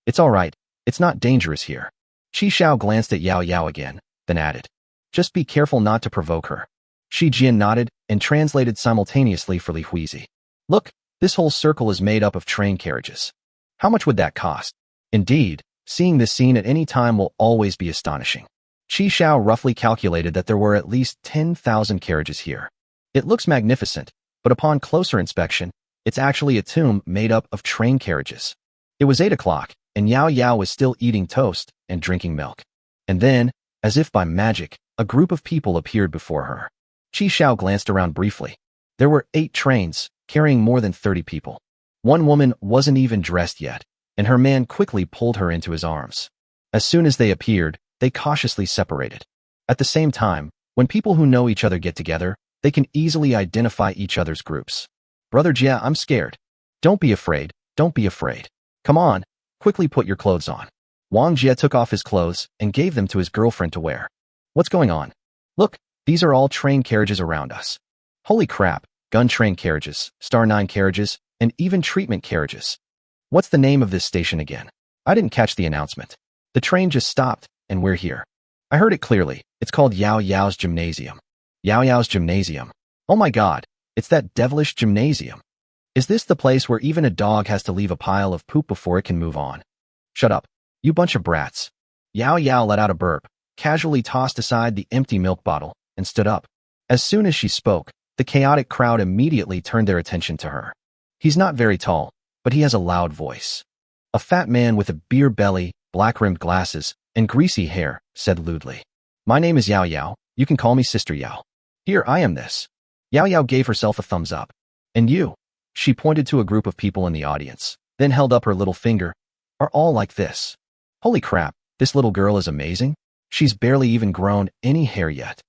It's all right. It's not dangerous here. Qi Xiao glanced at Yao Yao again, then added, "Just be careful not to provoke her." Shi Jian nodded and translated simultaneously for Li Huizi. "Look, this whole circle is made up of train carriages. How much would that cost?" Indeed, seeing this scene at any time will always be astonishing. Qi Xiao roughly calculated that there were at least 10,000 carriages here. It looks magnificent, but upon closer inspection, it's actually a tomb made up of train carriages. It was 8 o'clock, and Yao Yao was still eating toast and drinking milk. And then, as if by magic, a group of people appeared before her. Qi Xiao glanced around briefly. There were 8 trains, carrying more than 30 people. One woman wasn't even dressed yet, and her man quickly pulled her into his arms. As soon as they appeared, they cautiously separated. At the same time, when people who know each other get together, they can easily identify each other's groups. "Brother Jia, I'm scared." "Don't be afraid, don't be afraid. Come on, quickly put your clothes on." Wang Jia took off his clothes and gave them to his girlfriend to wear. "What's going on? Look, these are all train carriages around us. Holy crap, gun train carriages, Star 9 carriages, and even treatment carriages. What's the name of this station again? I didn't catch the announcement. The train just stopped, and we're here." "I heard it clearly. It's called Yao Yao's Gymnasium." "Yao Yao's Gymnasium. Oh my god, it's that devilish gymnasium. Is this the place where even a dog has to leave a pile of poop before it can move on?" "Shut up, you bunch of brats." Yao Yao let out a burp, casually tossed aside the empty milk bottle, and stood up. As soon as she spoke, the chaotic crowd immediately turned their attention to her. He's not very tall, but he has a loud voice. A fat man with a beer belly, black-rimmed glasses, and greasy hair said lewdly, "My name is Yao Yao. You can call me Sister Yao. Here, I am this." Yao Yao gave herself a thumbs up. "And you?" She pointed to a group of people in the audience, then held up her little finger. "Are all like this? Holy crap, this little girl is amazing. She's barely even grown any hair yet.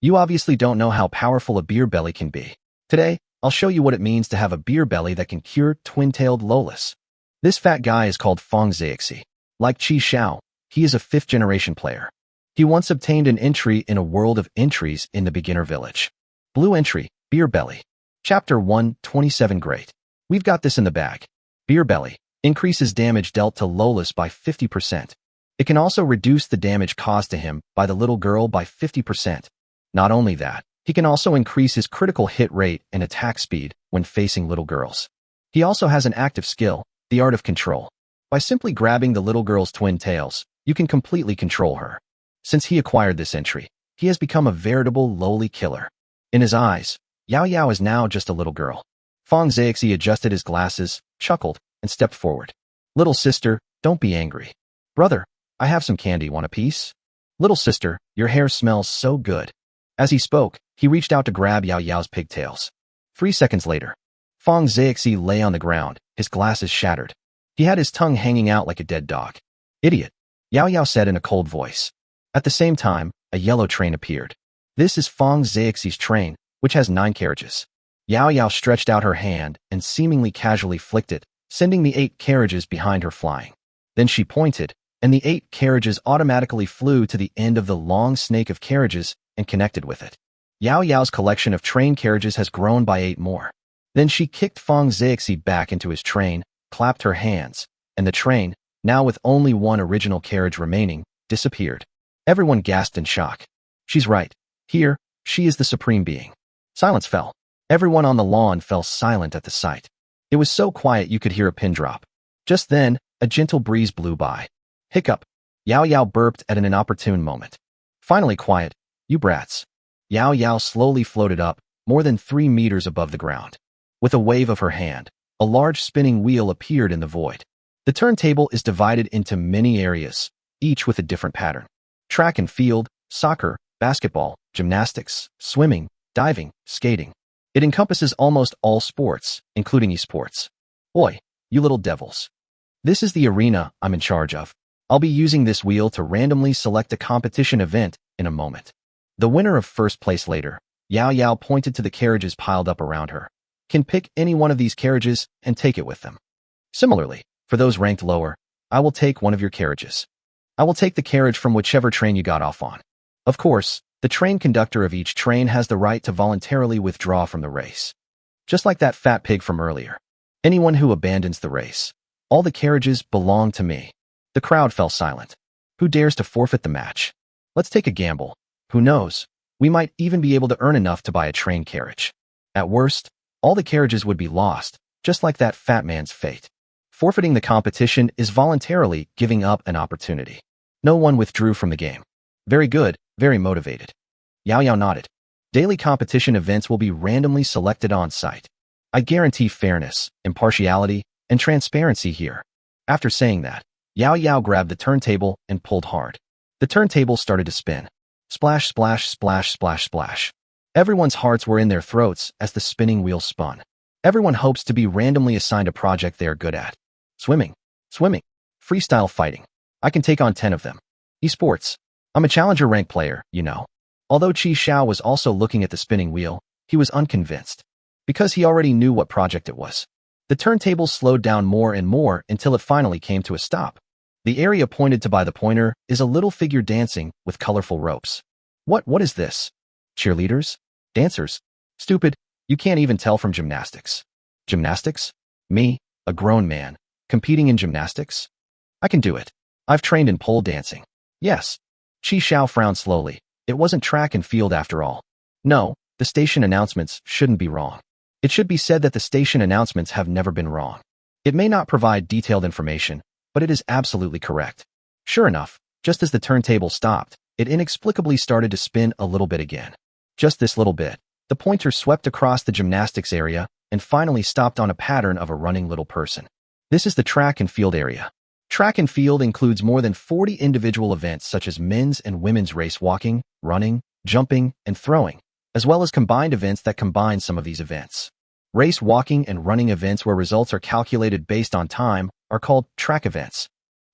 You obviously don't know how powerful a beer belly can be. Today, I'll show you what it means to have a beer belly that can cure twin-tailed lolis." This fat guy is called Feng Zixi. Like Qi Xiao, he is a 5th-generation player. He once obtained an entry in a world of entries in the beginner village. Blue entry, Beer Belly. Chapter 1, 27 Great. We've got this in the bag. Beer Belly increases damage dealt to Lolis by 50%. It can also reduce the damage caused to him by the little girl by 50%. Not only that, he can also increase his critical hit rate and attack speed when facing little girls. He also has an active skill, the Art of Control. By simply grabbing the little girl's twin tails, you can completely control her. Since he acquired this entry, he has become a veritable lowly killer. In his eyes, Yao Yao is now just a little girl. Feng Zixi adjusted his glasses, chuckled, and stepped forward. "Little sister, don't be angry." "Brother, I have some candy, want a piece?" "Little sister, your hair smells so good." As he spoke, he reached out to grab Yao Yao's pigtails. 3 seconds later, Feng Zixi lay on the ground, his glasses shattered. He had his tongue hanging out like a dead dog. "Idiot," Yao Yao said in a cold voice. At the same time, a yellow train appeared. This is Feng Zixi's train, which has 9 carriages. Yao Yao stretched out her hand and seemingly casually flicked it, sending the 8 carriages behind her flying. Then she pointed, and the 8 carriages automatically flew to the end of the long snake of carriages and connected with it. Yao Yao's collection of train carriages has grown by 8 more. Then she kicked Feng Zixi back into his train, clapped her hands, and the train, now with only 1 original carriage remaining, disappeared. Everyone gasped in shock. She's right. Here, she is the supreme being. Silence fell. Everyone on the lawn fell silent at the sight. It was so quiet you could hear a pin drop. Just then, a gentle breeze blew by. Hiccup. Yao Yao burped at an inopportune moment. Finally quiet. You brats. Yao Yao slowly floated up, more than 3 meters above the ground. With a wave of her hand, a large spinning wheel appeared in the void. The turntable is divided into many areas, each with a different pattern. Track and field, soccer, basketball, gymnastics, swimming, diving, skating. It encompasses almost all sports, including esports. Oi, you little devils. This is the arena I'm in charge of. I'll be using this wheel to randomly select a competition event in a moment. The winner of first place later, Yao Yao pointed to the carriages piled up around her, can pick any one of these carriages and take it with them. Similarly, for those ranked lower, I will take one of your carriages. I will take the carriage from whichever train you got off on. Of course, the train conductor of each train has the right to voluntarily withdraw from the race. Just like that fat pig from earlier. Anyone who abandons the race. All the carriages belong to me. The crowd fell silent. Who dares to forfeit the match? Let's take a gamble. Who knows? We might even be able to earn enough to buy a train carriage. At worst, all the carriages would be lost, just like that fat man's fate. Forfeiting the competition is voluntarily giving up an opportunity. No one withdrew from the game. Very good, very motivated. Yao Yao nodded. Daily competition events will be randomly selected on site. I guarantee fairness, impartiality, and transparency here. After saying that, Yao Yao grabbed the turntable and pulled hard. The turntable started to spin. Splash, splash, splash, splash, splash. Everyone's hearts were in their throats as the spinning wheel spun. Everyone hopes to be randomly assigned a project they are good at. Swimming, freestyle fighting. I can take on 10 of them. Esports. I'm a challenger rank player, you know. Although Qi Xiao was also looking at the spinning wheel, he was unconvinced. Because he already knew what project it was. The turntable slowed down more and more until it finally came to a stop. The area pointed to by the pointer is a little figure dancing with colorful ropes. What is this? Cheerleaders? Dancers? Stupid, you can't even tell from gymnastics. Gymnastics? Me, a grown man, competing in gymnastics? I can do it. I've trained in pole dancing. Yes. Qi Xiao frowned slowly. It wasn't track and field after all. No, the station announcements shouldn't be wrong. It should be said that the station announcements have never been wrong. It may not provide detailed information, but it is absolutely correct. Sure enough, just as the turntable stopped, it inexplicably started to spin a little bit again. Just this little bit. The pointer swept across the gymnastics area and finally stopped on a pattern of a running little person. This is the track and field area. Track and field includes more than 40 individual events such as men's and women's race walking, running, jumping, and throwing, as well as combined events that combine some of these events. Race walking and running events where results are calculated based on time are called track events.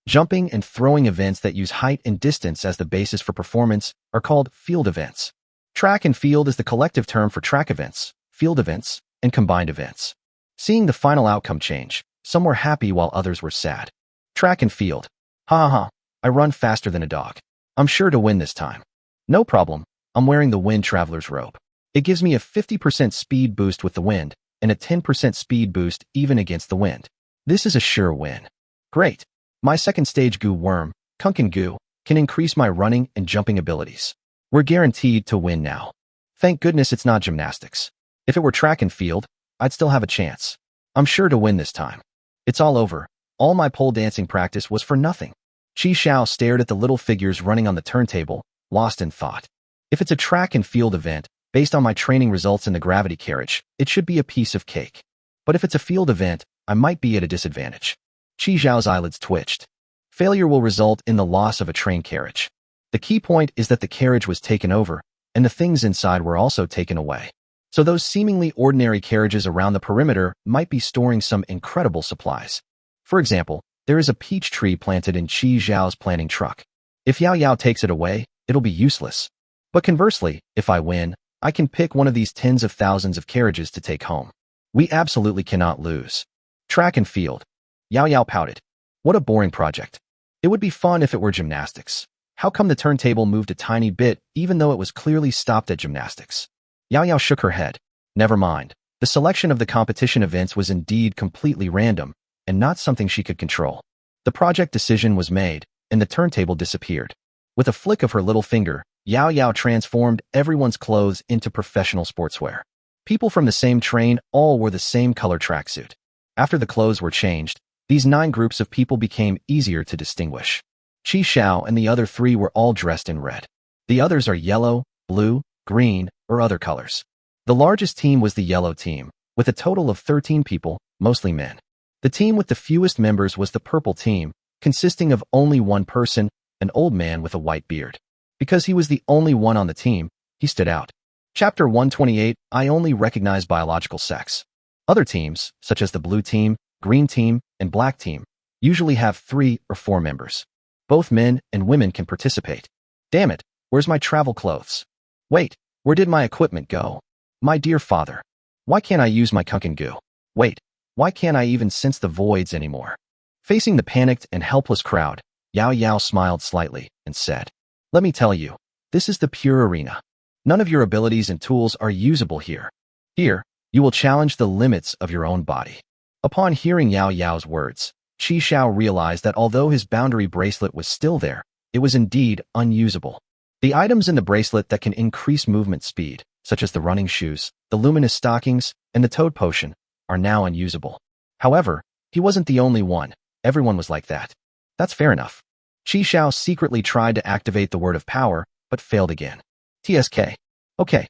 Jumping and throwing events that use height and distance as the basis for performance are called field events. Track and field is the collective term for track events, field events, and combined events. Seeing the final outcome change, some were happy while others were sad. Track and field. Ha ha ha, I run faster than a dog. I'm sure to win this time. No problem, I'm wearing the wind traveler's robe. It gives me a 50% speed boost with the wind, and a 10% speed boost even against the wind. This is a sure win. Great. My second stage goo worm, Kunkin Goo, can increase my running and jumping abilities. We're guaranteed to win now. Thank goodness it's not gymnastics. If it were track and field, I'd still have a chance. I'm sure to win this time. It's all over. All my pole dancing practice was for nothing. Qi Xiao stared at the little figures running on the turntable, lost in thought. If it's a track and field event, based on my training results in the gravity carriage, it should be a piece of cake. But if it's a field event, I might be at a disadvantage. Qi Xiao's eyelids twitched. Failure will result in the loss of a train carriage. The key point is that the carriage was taken over, and the things inside were also taken away. So those seemingly ordinary carriages around the perimeter might be storing some incredible supplies. For example, there is a peach tree planted in Qi Xiao's planting truck. If Yao Yao takes it away, it'll be useless. But conversely, if I win, I can pick one of these tens of thousands of carriages to take home. We absolutely cannot lose. Track and field. Yao Yao pouted. What a boring project. It would be fun if it were gymnastics. How come the turntable moved a tiny bit even though it was clearly stopped at gymnastics? Yao Yao shook her head. Never mind. The selection of the competition events was indeed completely random and not something she could control. The project decision was made, and the turntable disappeared. With a flick of her little finger, Yao Yao transformed everyone's clothes into professional sportswear. People from the same train all wore the same color tracksuit. After the clothes were changed, these 9 groups of people became easier to distinguish. Qi Xiao and the other 3 were all dressed in red. The others are yellow, blue, green, or other colors. The largest team was the yellow team, with a total of 13 people, mostly men. The team with the fewest members was the purple team, consisting of only one person, an old man with a white beard. Because he was the only one on the team, he stood out. Chapter 128, I only recognize biological sex. Other teams, such as the blue team, green team, and black team, usually have 3 or 4 members. Both men and women can participate. Damn it, where's my travel clothes? Wait, where did my equipment go? My dear father. Why can't I use my Kunkin Goo? Wait, why can't I even sense the voids anymore? Facing the panicked and helpless crowd, Yao Yao smiled slightly and said, let me tell you, this is the pure arena. None of your abilities and tools are usable here. Here, you will challenge the limits of your own body. Upon hearing Yao Yao's words, Qi Xiao realized that although his boundary bracelet was still there, It was indeed unusable. The items in the bracelet that can increase movement speed, such as the running shoes, the luminous stockings, and the toad potion, are now unusable. However, he wasn't the only one. Everyone was like that. That's fair enough. Qi Xiao secretly tried to activate the word of power, but failed again. TSK. Okay.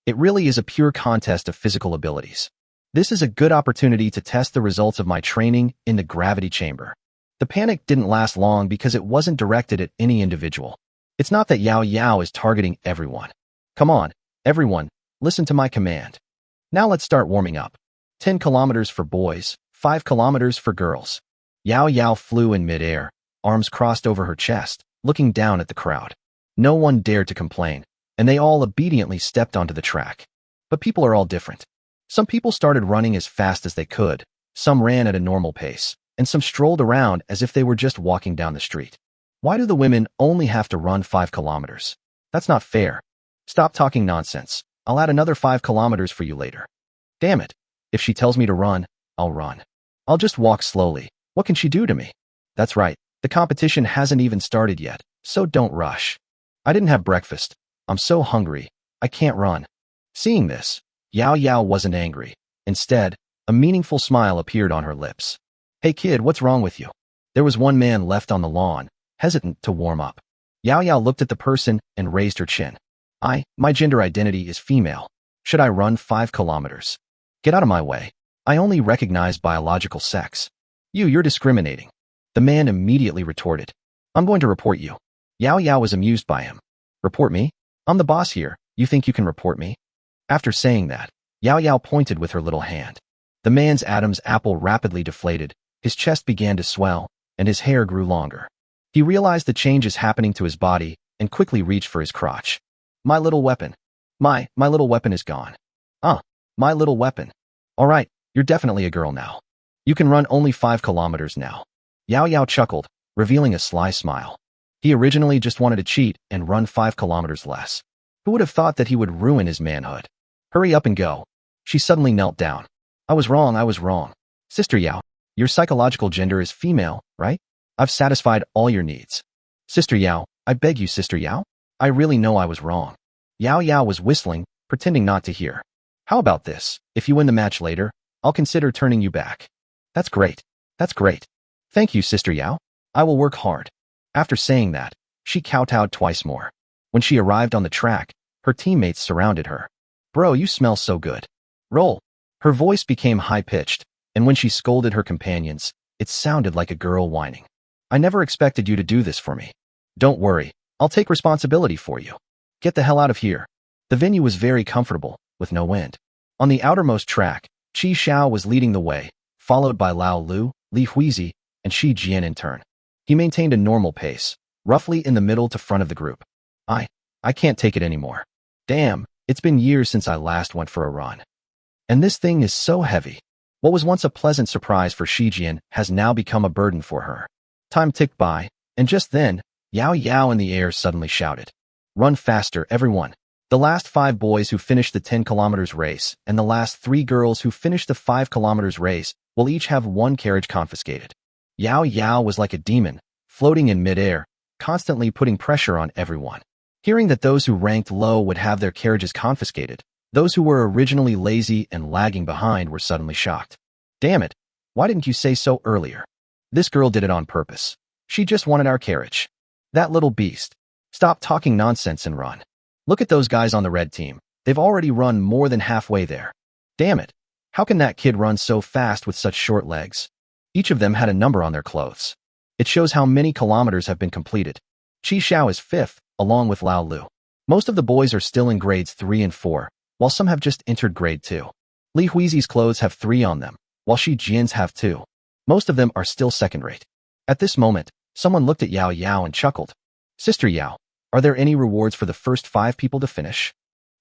It really is a pure contest of physical abilities. This is a good opportunity to test the results of my training in the gravity chamber. The panic didn't last long because it wasn't directed at any individual. It's not that Yao Yao is targeting everyone. Come on, everyone, listen to my command. Now let's start warming up. 10 kilometers for boys, 5 kilometers for girls. Yao Yao flew in midair, arms crossed over her chest, looking down at the crowd. No one dared to complain, and they all obediently stepped onto the track. But people are all different. Some people started running as fast as they could, some ran at a normal pace, and some strolled around as if they were just walking down the street. Why do the women only have to run 5 kilometers? That's not fair. Stop talking nonsense. I'll add another 5 kilometers for you later. Damn it. If she tells me to run, I'll run. I'll just walk slowly. What can she do to me? That's right. The competition hasn't even started yet, so don't rush. I didn't have breakfast. I'm so hungry. I can't run. Seeing this, Yao Yao wasn't angry. Instead, a meaningful smile appeared on her lips. Hey kid, what's wrong with you? There was one man left on the lawn, hesitant to warm up. Yao Yao looked at the person and raised her chin. My gender identity is female. Should I run 5 kilometers? Get out of my way. I only recognize biological sex. You're discriminating. The man immediately retorted. I'm going to report you. Yao Yao was amused by him. Report me? I'm the boss here. You think you can report me? After saying that, Yao Yao pointed with her little hand. The man's Adam's apple rapidly deflated, his chest began to swell, and his hair grew longer. He realized the changes happening to his body and quickly reached for his crotch. My little weapon. My little weapon is gone. My little weapon. All right, you're definitely a girl now. You can run only 5 kilometers now. Yao Yao chuckled, revealing a sly smile. He originally just wanted to cheat and run 5 kilometers less. Who would have thought that he would ruin his manhood? Hurry up and go. She suddenly knelt down. I was wrong. Sister Yao, your psychological gender is female, right? I've satisfied all your needs. Sister Yao, I beg you, Sister Yao. I really know I was wrong. Yao Yao was whistling, pretending not to hear. How about this? If you win the match later, I'll consider turning you back. That's great. Thank you, Sister Yao. I will work hard. After saying that, she kowtowed twice more. When she arrived on the track, her teammates surrounded her. Bro, you smell so good. Roll. Her voice became high-pitched, and when she scolded her companions, it sounded like a girl whining. I never expected you to do this for me. Don't worry, I'll take responsibility for you. Get the hell out of here. The venue was very comfortable, with no wind. On the outermost track, Qi Xiao was leading the way, followed by Lao Lu, Li Huizi, and Shi Jian in turn. He maintained a normal pace, roughly in the middle to front of the group. I can't take it anymore. Damn, it's been years since I last went for a run. And this thing is so heavy. What was once a pleasant surprise for Shi Jian has now become a burden for her. Time ticked by, and just then, Yao Yao in the air suddenly shouted. Run faster, everyone. The last 5 boys who finished the 10 kilometers race and the last 3 girls who finished the 5 kilometers race will each have 1 carriage confiscated. Yao Yao was like a demon, floating in midair, constantly putting pressure on everyone. Hearing that those who ranked low would have their carriages confiscated, those who were originally lazy and lagging behind were suddenly shocked. Damn it, why didn't you say so earlier? This girl did it on purpose. She just wanted our carriage. That little beast. Stop talking nonsense and run. Look at those guys on the red team. They've already run more than halfway there. Damn it. How can that kid run so fast with such short legs? Each of them had a number on their clothes. It shows how many kilometers have been completed. Qi Xiao is 5th, along with Lao Lu. Most of the boys are still in grades 3 and 4, while some have just entered grade 2. Li Huizi's clothes have 3 on them, while Shi Jian's have 2. Most of them are still second-rate. At this moment, someone looked at Yao Yao and chuckled. Sister Yao, are there any rewards for the first 5 people to finish?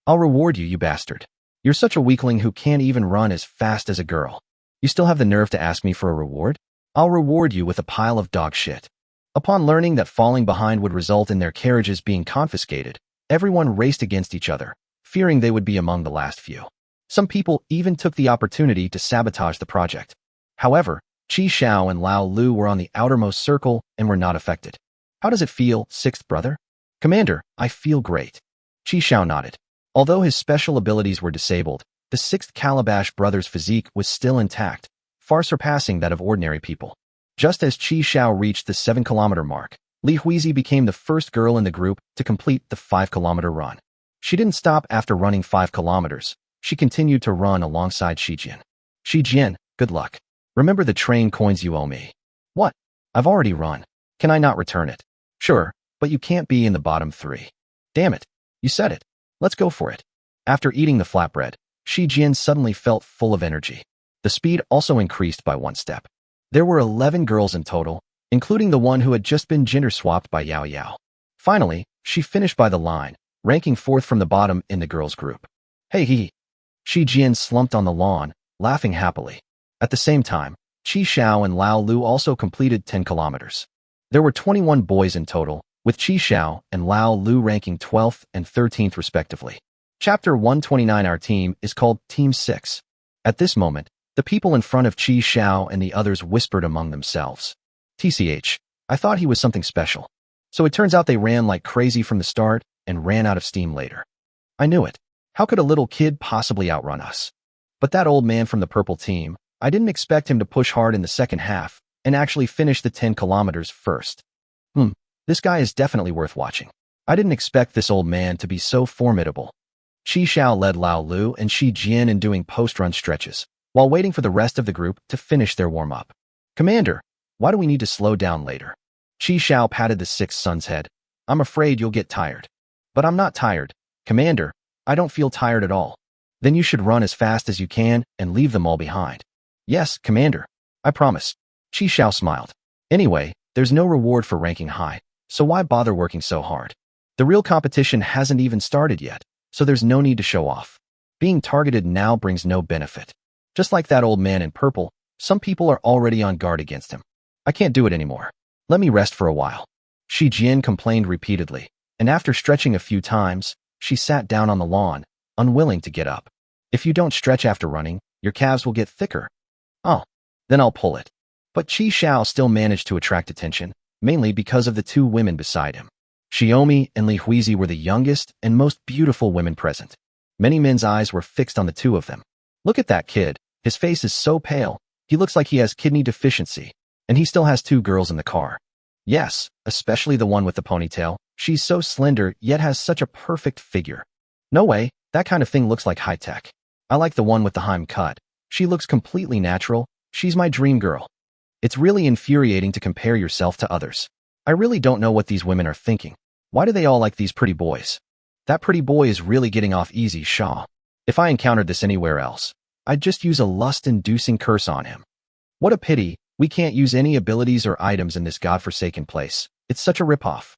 I'll reward you, you bastard. You're such a weakling who can't even run as fast as a girl. You still have the nerve to ask me for a reward? I'll reward you with a pile of dog shit. Upon learning that falling behind would result in their carriages being confiscated, everyone raced against each other, fearing they would be among the last few. Some people even took the opportunity to sabotage the project. However, Qi Xiao and Lao Lu were on the outermost circle and were not affected. How does it feel, sixth brother? Commander, I feel great. Chi Xiao nodded. Although his special abilities were disabled, the sixth Calabash brother's physique was still intact, far surpassing that of ordinary people. Just as Chi Xiao reached the 7-kilometer mark, Li Huizi became the first girl in the group to complete the 5-kilometer run. She didn't stop after running 5 kilometers. She continued to run alongside Shijian. Shijian, good luck. Remember the train coins you owe me. What? I've already run. Can I not return it? Sure, but you can't be in the bottom 3. Damn it. You said it. Let's go for it. After eating the flatbread, Shijian suddenly felt full of energy. The speed also increased by 1 step. There were 11 girls in total, including the one who had just been gender-swapped by Yao Yao. Finally, she finished by the line, ranking 4th from the bottom in the girls' group. Hey hee. Shijian slumped on the lawn, laughing happily. At the same time, Chi Xiao and Lao Lu also completed 10 kilometers. There were 21 boys in total, with Chi Xiao and Lao Lu ranking 12th and 13th respectively. Chapter 129. Our team is called Team 6. At this moment, the people in front of Chi Xiao and the others whispered among themselves. TCH, I thought he was something special. So it turns out they ran like crazy from the start and ran out of steam later. I knew it. How could a little kid possibly outrun us? But that old man from the purple team, I didn't expect him to push hard in the second half and actually finish the 10 kilometers first. This guy is definitely worth watching. I didn't expect this old man to be so formidable. Chi Xiao led Lao Lu and Shi Jian in doing post-run stretches, while waiting for the rest of the group to finish their warm-up. Commander, why do we need to slow down later? Chi Xiao patted the sixth son's head. I'm afraid you'll get tired. But I'm not tired. Commander, I don't feel tired at all. Then you should run as fast as you can and leave them all behind. Yes, Commander. I promise. Chi Xiao smiled. Anyway, there's no reward for ranking high, so why bother working so hard? The real competition hasn't even started yet, so there's no need to show off. Being targeted now brings no benefit. Just like that old man in purple, some people are already on guard against him. I can't do it anymore. Let me rest for a while. Shi Jian complained repeatedly, and after stretching a few times, she sat down on the lawn, unwilling to get up. If you don't stretch after running, your calves will get thicker. Oh, then I'll pull it. But Chi Xiao still managed to attract attention, mainly because of the 2 women beside him. Xiaomi and Li Huizi were the youngest and most beautiful women present. Many men's eyes were fixed on the 2 of them. Look at that kid. His face is so pale. He looks like he has kidney deficiency. And he still has 2 girls in the car. Yes, especially the one with the ponytail. She's so slender, yet has such a perfect figure. No way, that kind of thing looks like high-tech. I like the one with the Heim cut. She looks completely natural. She's my dream girl. It's really infuriating to compare yourself to others. I really don't know what these women are thinking. Why do they all like these pretty boys? That pretty boy is really getting off easy, Shaw. If I encountered this anywhere else, I'd just use a lust-inducing curse on him. What a pity, we can't use any abilities or items in this godforsaken place. It's such a ripoff.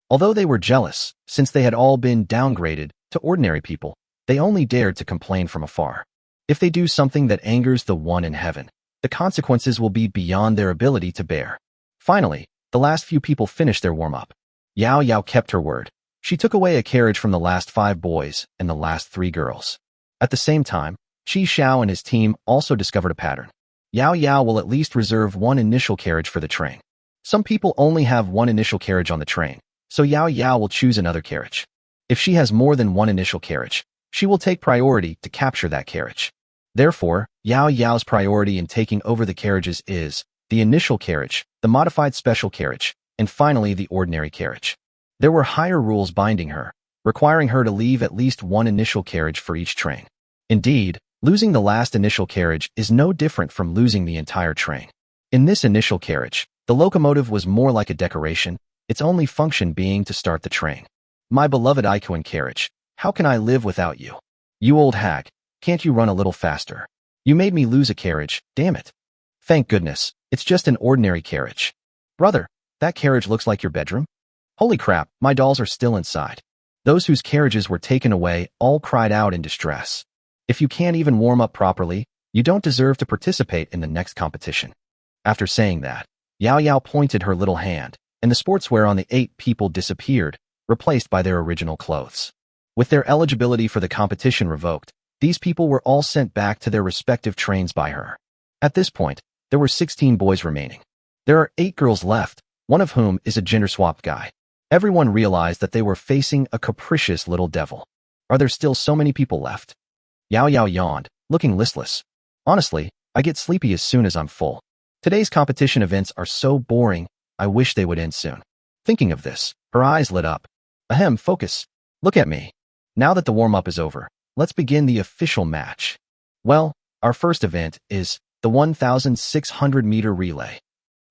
Although they were jealous, since they had all been downgraded to ordinary people, they only dared to complain from afar. If they do something that angers the one in heaven, the consequences will be beyond their ability to bear. Finally, the last few people finished their warm-up. Yao Yao kept her word. She took away a carriage from the last 5 boys and the last 3 girls. At the same time, Chi Xiao and his team also discovered a pattern. Yao Yao will at least reserve 1 initial carriage for the train. Some people only have 1 initial carriage on the train, so Yao Yao will choose another carriage. If she has more than 1 initial carriage, she will take priority to capture that carriage. Therefore, Yao Yao's priority in taking over the carriages is the initial carriage, the modified special carriage, and finally the ordinary carriage. There were higher rules binding her, requiring her to leave at least 1 initial carriage for each train. Indeed, losing the last initial carriage is no different from losing the entire train. In this initial carriage, the locomotive was more like a decoration, its only function being to start the train. My beloved Ikuan carriage, how can I live without you? You old hag, can't you run a little faster? You made me lose a carriage, damn it. Thank goodness, it's just an ordinary carriage. Brother, that carriage looks like your bedroom? Holy crap, my dolls are still inside. Those whose carriages were taken away all cried out in distress. If you can't even warm up properly, you don't deserve to participate in the next competition. After saying that, Yao Yao pointed her little hand, and the sportswear on the 8 people disappeared, replaced by their original clothes. With their eligibility for the competition revoked, these people were all sent back to their respective trains by her. At this point, there were 16 boys remaining. There are 8 girls left, one of whom is a gender-swapped guy. Everyone realized that they were facing a capricious little devil. Are there still so many people left? Yao Yao yawned, looking listless. Honestly, I get sleepy as soon as I'm full. Today's competition events are so boring, I wish they would end soon. Thinking of this, her eyes lit up. Ahem, focus. Look at me. Now that the warm-up is over, let's begin the official match. Well, our first event is the 1,600-meter relay.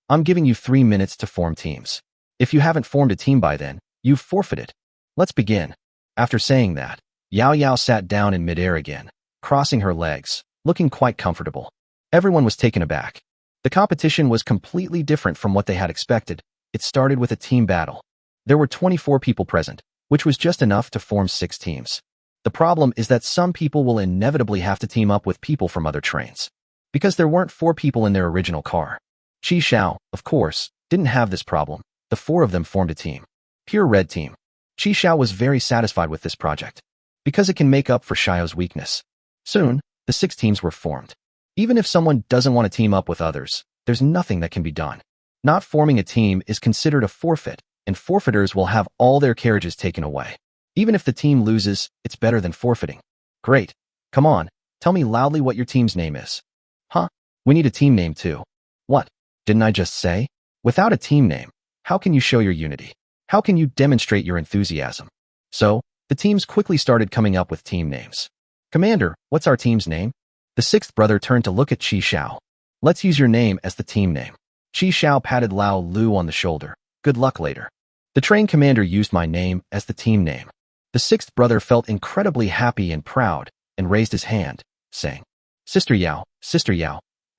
I'm giving you 3 minutes to form teams. If you haven't formed a team by then, you've forfeited. Let's begin. After saying that, Yao Yao sat down in midair again, crossing her legs, looking quite comfortable. Everyone was taken aback. The competition was completely different from what they had expected. It started with a team battle. There were 24 people present, which was just enough to form 6 teams. The problem is that some people will inevitably have to team up with people from other trains. Because there weren't 4 people in their original car. Qi Xiao, of course, didn't have this problem. The 4 of them formed a team. Pure Red Team. Qi Xiao was very satisfied with this project, because it can make up for Xiao's weakness. Soon, the 6 teams were formed. Even if someone doesn't want to team up with others, there's nothing that can be done. Not forming a team is considered a forfeit, and forfeiters will have all their carriages taken away. Even if the team loses, it's better than forfeiting. Great. Come on, tell me loudly what your team's name is. Huh? We need a team name too. What? Didn't I just say? Without a team name, how can you show your unity? How can you demonstrate your enthusiasm? So, the teams quickly started coming up with team names. Commander, what's our team's name? The 6th brother turned to look at Qi Xiao. Let's use your name as the team name. Qi Xiao patted Lao Lu on the shoulder. Good luck later. The train commander used my name as the team name. The 6th brother felt incredibly happy and proud, and raised his hand, saying, Sister Yao,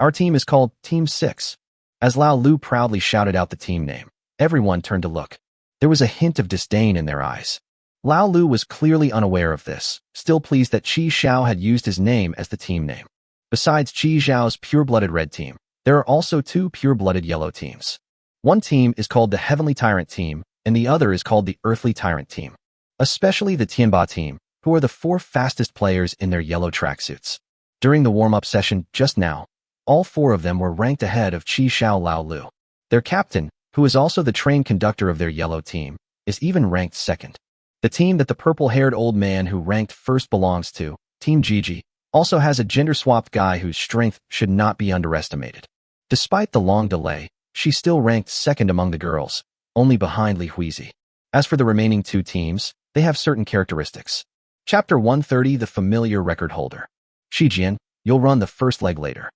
our team is called Team 6. As Lao Lu proudly shouted out the team name, everyone turned to look. There was a hint of disdain in their eyes. Lao Lu was clearly unaware of this, still pleased that Qi Xiao had used his name as the team name. Besides Qi Xiao's pure-blooded red team, there are also 2 pure-blooded yellow teams. One team is called the Heavenly Tyrant team, and the other is called the Earthly Tyrant team. Especially the Tianba team, who are the 4 fastest players in their yellow tracksuits. During the warm-up session just now, all 4 of them were ranked ahead of Qi Xiao Lao Lu. Their captain, who is also the train conductor of their yellow team, is even ranked 2nd. The team that the purple-haired old man who ranked 1st belongs to, Team Gigi, also has a gender-swapped guy whose strength should not be underestimated. Despite the long delay, she still ranked 2nd among the girls, only behind Li Huizi. As for the remaining 2 teams, they have certain characteristics. Chapter 130, The Familiar Record Holder. Shijian, you'll run the first leg later.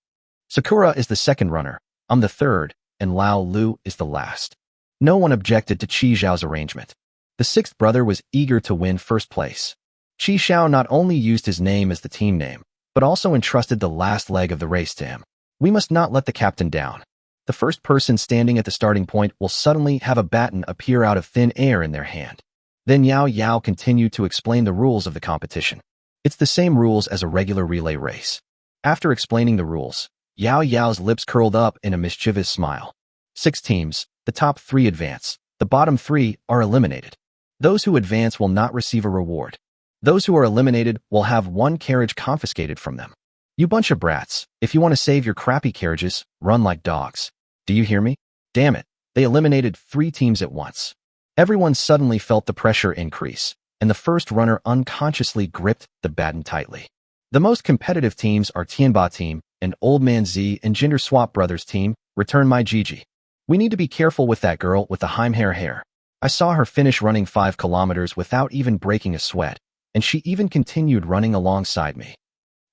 Sakura is the 2nd runner, I'm the 3rd, and Lao Lu is the last. No one objected to Qi Xiao's arrangement. The 6th brother was eager to win 1st place. Qi Xiao not only used his name as the team name, but also entrusted the last leg of the race to him. We must not let the captain down. The first person standing at the starting point will suddenly have a baton appear out of thin air in their hand. Then Yao Yao continued to explain the rules of the competition. It's the same rules as a regular relay race. After explaining the rules, Yao Yao's lips curled up in a mischievous smile. 6 teams, the top 3 advance, the bottom 3 are eliminated. Those who advance will not receive a reward. Those who are eliminated will have 1 carriage confiscated from them. You bunch of brats, if you want to save your crappy carriages, run like dogs. Do you hear me? Damn it, they eliminated 3 teams at once. Everyone suddenly felt the pressure increase, and the first runner unconsciously gripped the baton tightly. The most competitive teams are Tianba team and Old Man Z and Gender Swap Brothers team, Return My Gigi. We need to be careful with that girl with the hair. I saw her finish running 5 kilometers without even breaking a sweat, and she even continued running alongside me.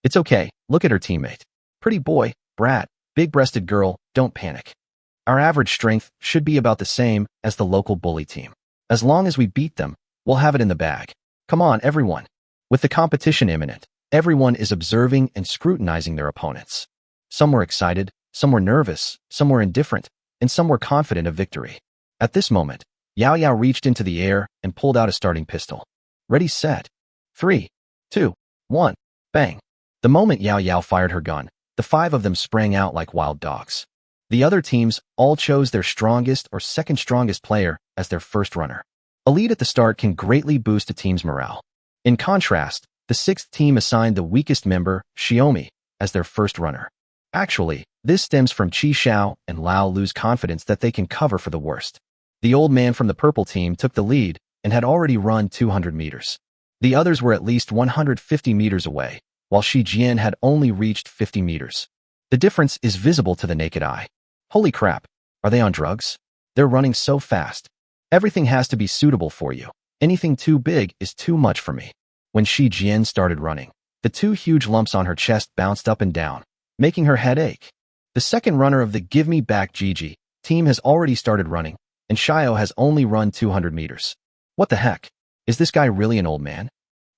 It's okay, look at her teammate. Pretty boy, brat, big-breasted girl, don't panic. Our average strength should be about the same as the local bully team. As long as we beat them, we'll have it in the bag. Come on, everyone. With the competition imminent, everyone is observing and scrutinizing their opponents. Some were excited, some were nervous, some were indifferent, and some were confident of victory. At this moment, Yao Yao reached into the air and pulled out a starting pistol. Ready, set. 3, 2, 1, bang. The moment Yao Yao fired her gun, the 5 of them sprang out like wild dogs. The other teams all chose their strongest or second strongest player as their first runner. A lead at the start can greatly boost a team's morale. In contrast, the 6th team assigned the weakest member, Xiaomi, as their first runner. Actually, this stems from Qi Xiao and Lao Lu's confidence that they can cover for the worst. The old man from the purple team took the lead and had already run 200 meters. The others were at least 150 meters away, while Shi Jian had only reached 50 meters. The difference is visible to the naked eye. Holy crap, are they on drugs? They're running so fast. Everything has to be suitable for you. Anything too big is too much for me. When Shi Jian started running, the two huge lumps on her chest bounced up and down, making her head ache. The second runner of the Give Me Back Gigi team has already started running, and Xiao has only run 200 meters. What the heck? Is this guy really an old man?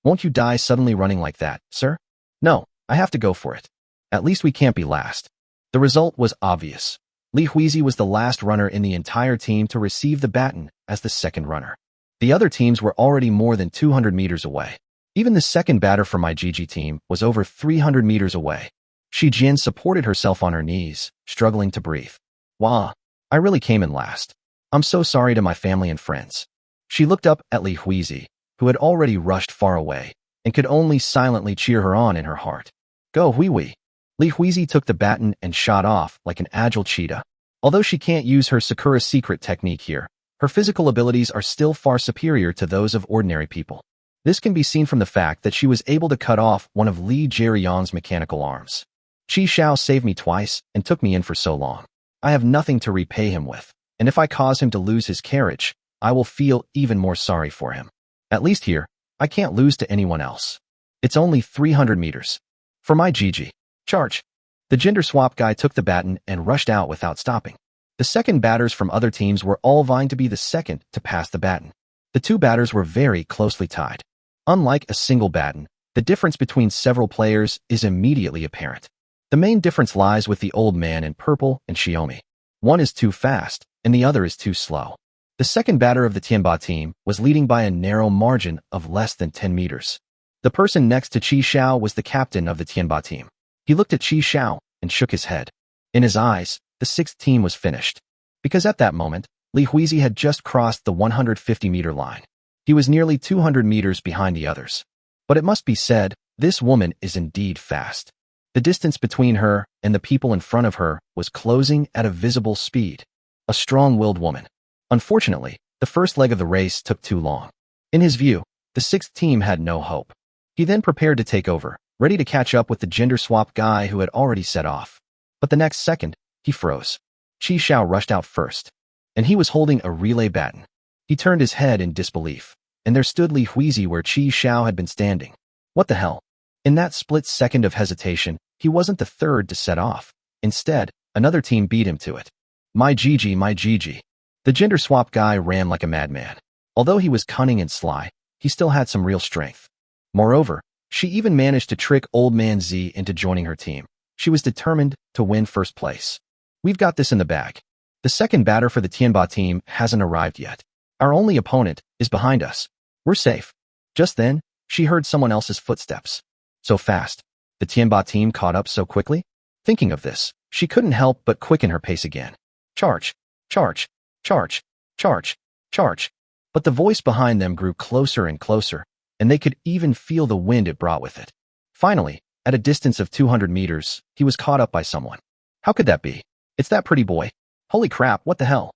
Won't you die suddenly running like that, sir? No, I have to go for it. At least we can't be last. The result was obvious. Li Huizi was the last runner in the entire team to receive the baton as the second runner. The other teams were already more than 200 meters away. Even the second batter for my Gigi team was over 300 meters away. Shi Jian supported herself on her knees, struggling to breathe. Wah, I really came in last. I'm so sorry to my family and friends. She looked up at Li Huizi, who had already rushed far away, and could only silently cheer her on in her heart. Go, Hui. Li Huizi took the baton and shot off like an agile cheetah. Although she can't use her Sakura secret technique here, her physical abilities are still far superior to those of ordinary people. This can be seen from the fact that she was able to cut off one of Li Jiryang's mechanical arms. Qi Xiao saved me twice and took me in for so long. I have nothing to repay him with, and if I cause him to lose his carriage, I will feel even more sorry for him. At least here, I can't lose to anyone else. It's only 300 meters. For my Gigi, charge. The gender swap guy took the baton and rushed out without stopping. The second batters from other teams were all vying to be the second to pass the baton. The two batters were very closely tied. Unlike a single baton, the difference between several players is immediately apparent. The main difference lies with the old man in purple and Xiaomi. One is too fast, and the other is too slow. The second batter of the Tianba team was leading by a narrow margin of less than 10 meters. The person next to Qi Xiao was the captain of the Tianba team. He looked at Qi Xiao and shook his head. In his eyes, the sixth team was finished. Because at that moment, Li Huizi had just crossed the 150-meter line. He was nearly 200 meters behind the others. But it must be said, this woman is indeed fast. The distance between her and the people in front of her was closing at a visible speed. A strong-willed woman. Unfortunately, the first leg of the race took too long. In his view, the sixth team had no hope. He then prepared to take over, ready to catch up with the gender swap guy who had already set off. But the next second, he froze. Qi Xiao rushed out first, and he was holding a relay baton. He turned his head in disbelief, and there stood Li Huizi where Qi Xiao had been standing. What the hell? In that split second of hesitation, he wasn't the third to set off. Instead, another team beat him to it. My Gigi, my Gigi. The gender swap guy ran like a madman. Although he was cunning and sly, he still had some real strength. Moreover, she even managed to trick old man Z into joining her team. She was determined to win first place. We've got this in the bag. The second batter for the Tianba team hasn't arrived yet. Our only opponent is behind us. We're safe. Just then, she heard someone else's footsteps. So fast. The Tianba team caught up so quickly? Thinking of this, she couldn't help but quicken her pace again. Charge, charge, charge, charge, charge. But the voice behind them grew closer and closer, and they could even feel the wind it brought with it. Finally, at a distance of 200 meters, he was caught up by someone. How could that be? It's that pretty boy. Holy crap, what the hell?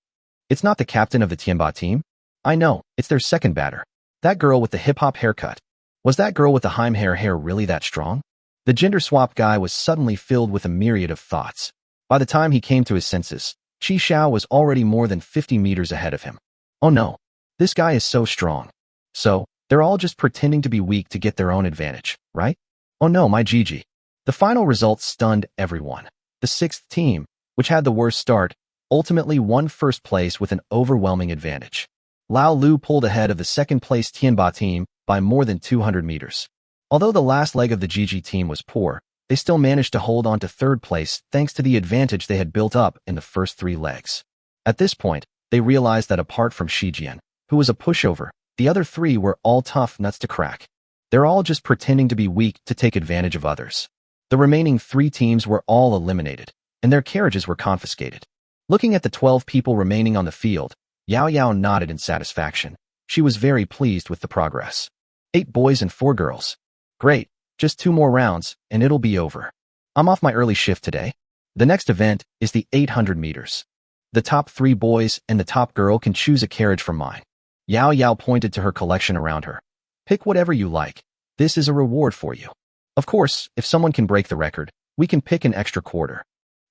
It's not the captain of the Tianba team. I know, it's their second batter. That girl with the hip-hop haircut. Was that girl with the Heim hair really that strong? The gender swap guy was suddenly filled with a myriad of thoughts. By the time he came to his senses, Qi Xiao was already more than 50 meters ahead of him. Oh no, this guy is so strong. So, they're all just pretending to be weak to get their own advantage, right? Oh no, my Gigi. The final results stunned everyone. The sixth team, which had the worst start, ultimately won first place with an overwhelming advantage. Lao Lu pulled ahead of the second-place Tianba team by more than 200 meters. Although the last leg of the Gigi team was poor, they still managed to hold on to third place thanks to the advantage they had built up in the first three legs. At this point, they realized that apart from Shi Jian, who was a pushover, the other three were all tough nuts to crack. They're all just pretending to be weak to take advantage of others. The remaining three teams were all eliminated, and their carriages were confiscated. Looking at the 12 people remaining on the field, Yao Yao nodded in satisfaction. She was very pleased with the progress. 8 boys and 4 girls. Great, just 2 more rounds, and it'll be over. I'm off my early shift today. The next event is the 800 meters. The top 3 boys and the top girl can choose a carriage from mine. Yao Yao pointed to her collection around her. Pick whatever you like. This is a reward for you. Of course, if someone can break the record, we can pick an extra quarter.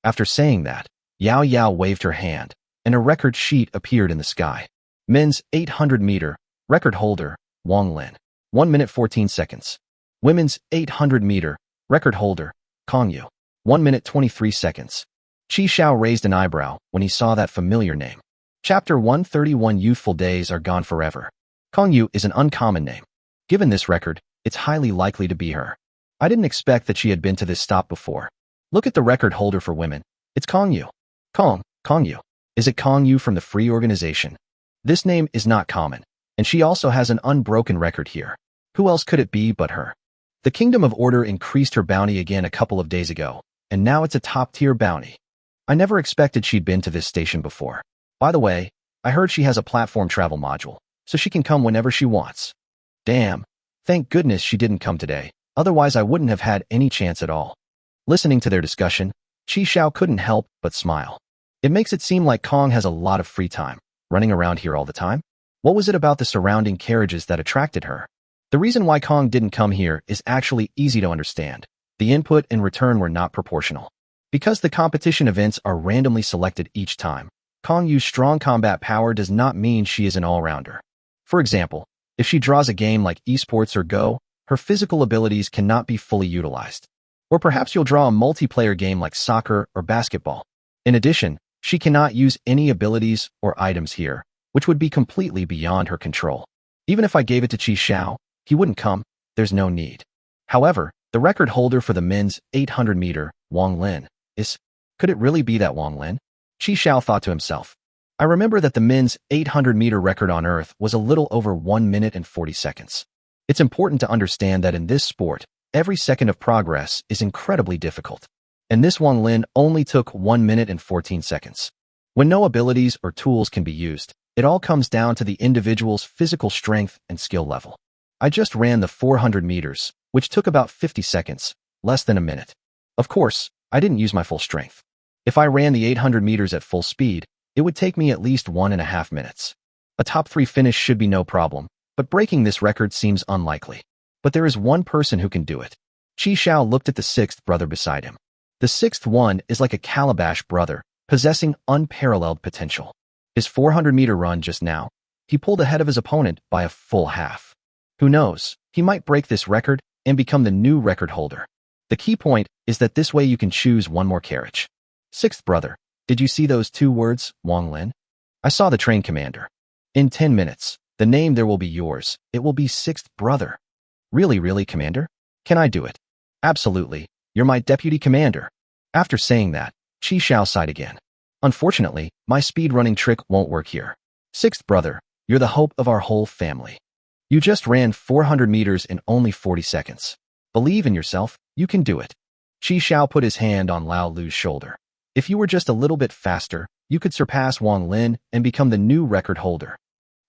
After saying that, Yao Yao waved her hand, and a record sheet appeared in the sky. Men's 800-meter record holder, Wang Lin, 1 minute 14 seconds. Women's 800-meter record holder, Kong Yu, 1 minute 23 seconds. Qi Xiao raised an eyebrow when he saw that familiar name. Chapter 131. Youthful days are gone forever. Kong Yu is an uncommon name. Given this record, it's highly likely to be her. I didn't expect that she had been to this stop before. Look at the record holder for women. It's Kong Yu. Kong Yu. Is it Kong Yu from the Free Organization? This name is not common, and she also has an unbroken record here. Who else could it be but her? The Kingdom of Order increased her bounty again a couple of days ago, and now it's a top-tier bounty. I never expected she'd been to this station before. By the way, I heard she has a platform travel module, so she can come whenever she wants. Damn. Thank goodness she didn't come today, otherwise I wouldn't have had any chance at all. Listening to their discussion, Qi Xiao couldn't help but smile. It makes it seem like Kong has a lot of free time, running around here all the time. What was it about the surrounding carriages that attracted her? The reason why Kong didn't come here is actually easy to understand. The input and return were not proportional. Because the competition events are randomly selected each time, Kong Yu's strong combat power does not mean she is an all-rounder. For example, if she draws a game like esports or Go, her physical abilities cannot be fully utilized. Or perhaps you'll draw a multiplayer game like soccer or basketball. In addition, she cannot use any abilities or items here, which would be completely beyond her control. Even if I gave it to Qi Xiao, he wouldn't come. There's no need. However, the record holder for the men's 800-meter, Wang Lin, could it really be that Wang Lin? Qi Xiao thought to himself. I remember that the men's 800-meter record on Earth was a little over 1 minute and 40 seconds. It's important to understand that in this sport, every second of progress is incredibly difficult. And this Wang Lin only took 1 minute and 14 seconds. When no abilities or tools can be used, it all comes down to the individual's physical strength and skill level. I just ran the 400 meters, which took about 50 seconds, less than a minute. Of course, I didn't use my full strength. If I ran the 800 meters at full speed, it would take me at least 1.5 minutes. A top 3 finish should be no problem, but breaking this record seems unlikely. But there is one person who can do it. Qi Xiao looked at the 6th brother beside him. The 6th one is like a calabash brother, possessing unparalleled potential. His 400-meter run just now, he pulled ahead of his opponent by a full half. Who knows, he might break this record and become the new record holder. The key point is that this way you can choose one more carriage. 6th brother, did you see those 2 words, Wang Lin? I saw the train commander. In 10 minutes, the name there will be yours. It will be 6th brother. Really, commander? Can I do it? Absolutely. You're my deputy commander. After saying that, Qi Xiao sighed again. Unfortunately, my speed-running trick won't work here. 6th brother, you're the hope of our whole family. You just ran 400 meters in only 40 seconds. Believe in yourself, you can do it. Qi Xiao put his hand on Lao Lu's shoulder. If you were just a little bit faster, you could surpass Wang Lin and become the new record holder.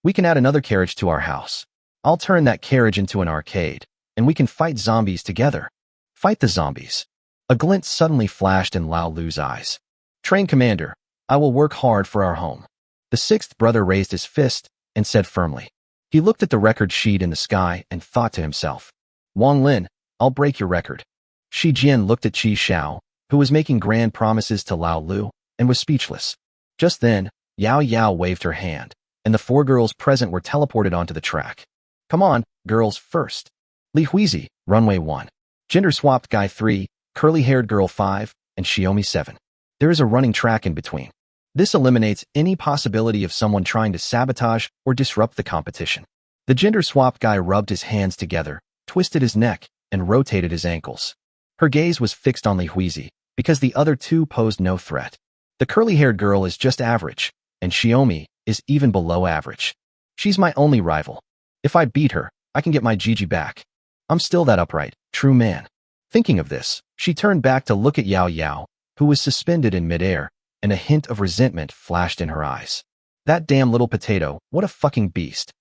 We can add another carriage to our house. I'll turn that carriage into an arcade, and we can fight zombies together. Fight the zombies. A glint suddenly flashed in Lao Lu's eyes. Train commander, I will work hard for our home. The 6th brother raised his fist and said firmly. He looked at the record sheet in the sky and thought to himself. Wang Lin, I'll break your record. Shi Jian looked at Qi Xiao, who was making grand promises to Lao Lu, and was speechless. Just then, Yao Yao waved her hand, and the 4 girls present were teleported onto the track. Come on, girls first. Li Huizi, runway 1. Gender-swapped guy 3, curly-haired girl 5, and Xiaomi 7. There is a running track in between. This eliminates any possibility of someone trying to sabotage or disrupt the competition. The gender-swapped guy rubbed his hands together, twisted his neck, and rotated his ankles. Her gaze was fixed on Li Huizi, because the other 2 posed no threat. The curly-haired girl is just average, and Xiaomi is even below average. She's my only rival. If I beat her, I can get my Gigi back. I'm still that upright, true man. Thinking of this, she turned back to look at Yao Yao, who was suspended in midair, and a hint of resentment flashed in her eyes. That damn little potato, what a fucking beast.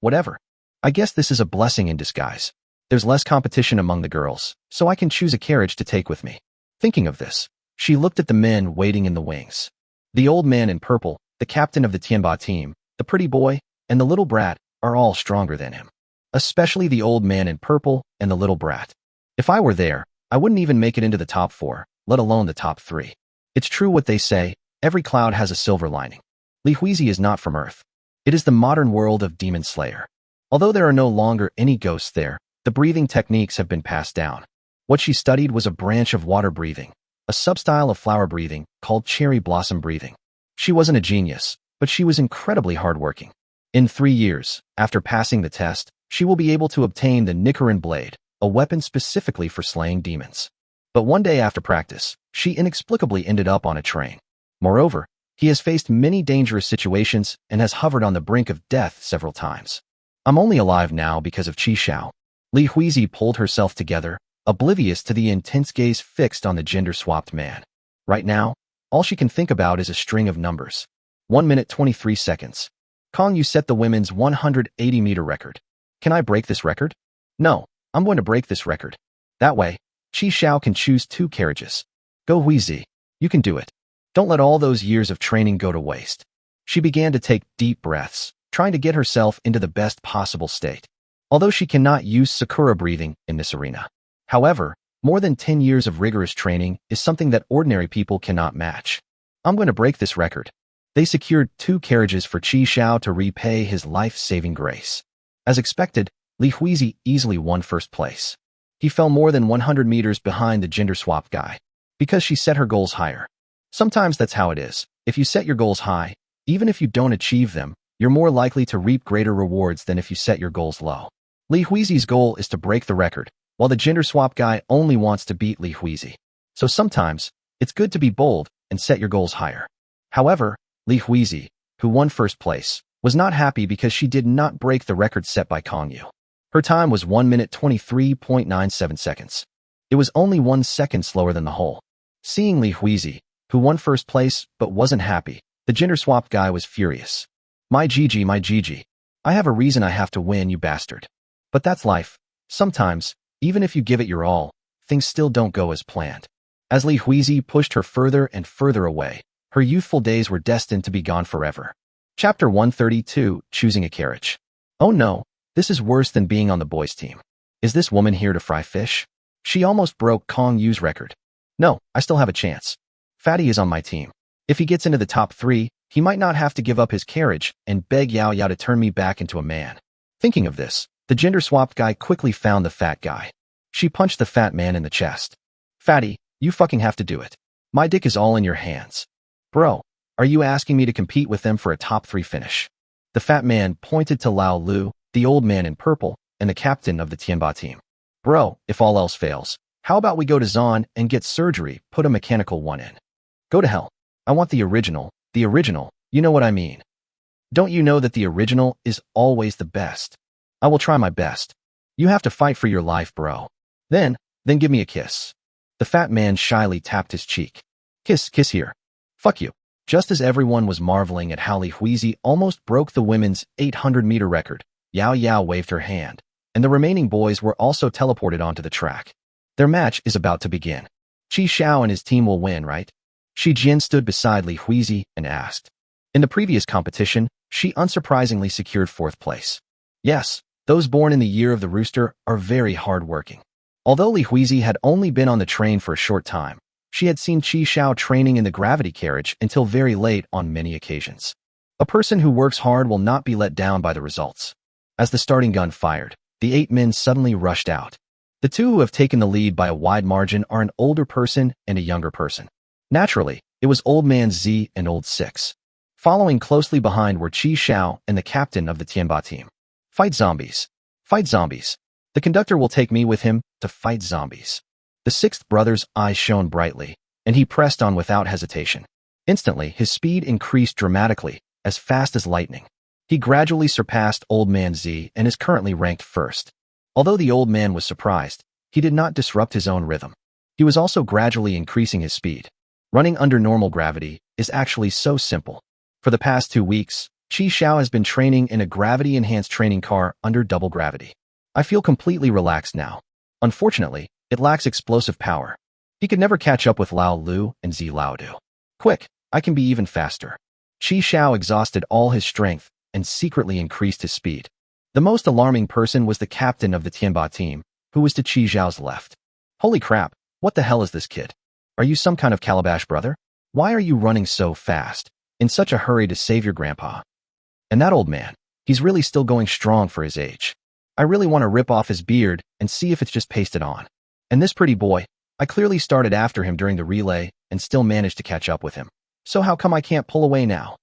Whatever. I guess this is a blessing in disguise. There's less competition among the girls, so I can choose a carriage to take with me. Thinking of this, She looked at the men waiting in the wings. The old man in purple, the captain of the Tianba team, the pretty boy, and the little brat are all stronger than him. Especially the old man in purple and the little brat. If I were there, I wouldn't even make it into the top 4, let alone the top 3. It's true what they say, every cloud has a silver lining. Li Huizi is not from Earth. It is the modern world of Demon Slayer. Although there are no longer any ghosts there, the breathing techniques have been passed down. What she studied was a branch of water breathing, a substyle of flower breathing called cherry blossom breathing. She wasn't a genius, but she was incredibly hardworking. In 3 years, after passing the test, she will be able to obtain the Nichiren blade, a weapon specifically for slaying demons. But one day after practice, she inexplicably ended up on a train. Moreover, he has faced many dangerous situations and has hovered on the brink of death several times. I'm only alive now because of Qi Xiao. Li Huizi pulled herself together, oblivious to the intense gaze fixed on the gender-swapped man. Right now, all she can think about is a string of numbers. 1 minute 23 seconds. Kong, you set the women's 180-meter record. Can I break this record? No, I'm going to break this record. That way, Qi Xiao can choose 2 carriages. Go Huizi, you can do it. Don't let all those years of training go to waste. She began to take deep breaths, trying to get herself into the best possible state. Although she cannot use Sakura breathing in this arena. However, more than 10 years of rigorous training is something that ordinary people cannot match. I'm going to break this record. They secured 2 carriages for Qi Xiao to repay his life-saving grace. As expected, Li Huizi easily won first place. He fell more than 100 meters behind the gender-swapped guy, because she set her goals higher. Sometimes that's how it is. If you set your goals high, even if you don't achieve them, you're more likely to reap greater rewards than if you set your goals low. Li Huizi's goal is to break the record, while the gender-swap guy only wants to beat Li Huizi. So sometimes, it's good to be bold and set your goals higher. However, Li Huizi, who won first place, was not happy because she did not break the record set by Kong Yu. Her time was 1 minute 23.97 seconds. It was only 1 second slower than the whole. Seeing Li Huizi, who won first place but wasn't happy, the gender-swapped guy was furious. My GG. I have a reason I have to win, you bastard. But that's life. Sometimes, even if you give it your all, things still don't go as planned. As Li Huizi pushed her further and further away, her youthful days were destined to be gone forever. Chapter 132, Choosing a Carriage. Oh no, this is worse than being on the boys' team. Is this woman here to fry fish? She almost broke Kong Yu's record. No, I still have a chance. Fatty is on my team. If he gets into the top 3, he might not have to give up his carriage and beg Yao Yao to turn me back into a man. Thinking of this, the gender-swapped guy quickly found the fat guy. She punched the fat man in the chest. Fatty, you fucking have to do it. My dick is all in your hands. Bro, are you asking me to compete with them for a top 3 finish? The fat man pointed to Lao Lu, the old man in purple, and the captain of the Tianba team. Bro, if all else fails, how about we go to Zon and get surgery, put a mechanical one in? Go to hell. I want the original, you know what I mean. Don't you know that the original is always the best? I will try my best. You have to fight for your life, bro. Then give me a kiss. The fat man shyly tapped his cheek. Kiss here. Fuck you. Just as everyone was marveling at how Li Huizi almost broke the women's 800-meter record, Yao Yao waved her hand, and the remaining boys were also teleported onto the track. Their match is about to begin. Qi Xiao and his team will win, right? Shi Jian stood beside Li Huizi and asked. In the previous competition, she unsurprisingly secured 4th place. Yes, those born in the year of the rooster are very hard-working. Although Li Huizi had only been on the train for a short time, she had seen Qi Xiao training in the gravity carriage until very late on many occasions. A person who works hard will not be let down by the results. As the starting gun fired, the 8 men suddenly rushed out. The 2 who have taken the lead by a wide margin are an older person and a younger person. Naturally, it was Old Man Z and Old Six. Following closely behind were Qi Xiao and the captain of the Tianba team. Fight zombies. Fight zombies. The conductor will take me with him to fight zombies. The 6th brother's eyes shone brightly, and he pressed on without hesitation. Instantly, his speed increased dramatically, as fast as lightning. He gradually surpassed Old Man Z and is currently ranked 1st. Although the old man was surprised, he did not disrupt his own rhythm. He was also gradually increasing his speed. Running under normal gravity is actually so simple. For the past 2 weeks, Qi Xiao has been training in a gravity-enhanced training car under double gravity. I feel completely relaxed now. Unfortunately, it lacks explosive power. He could never catch up with Lao Lu and Zi Laodu. Quick, I can be even faster. Qi Xiao exhausted all his strength and secretly increased his speed. The most alarming person was the captain of the Tianba team, who was to Qi Xiao's left. Holy crap, what the hell is this kid? Are you some kind of calabash brother? Why are you running so fast, in such a hurry to save your grandpa? And that old man, he's really still going strong for his age. I really want to rip off his beard and see if it's just pasted on. And this pretty boy, I clearly started after him during the relay and still managed to catch up with him. So how come I can't pull away now?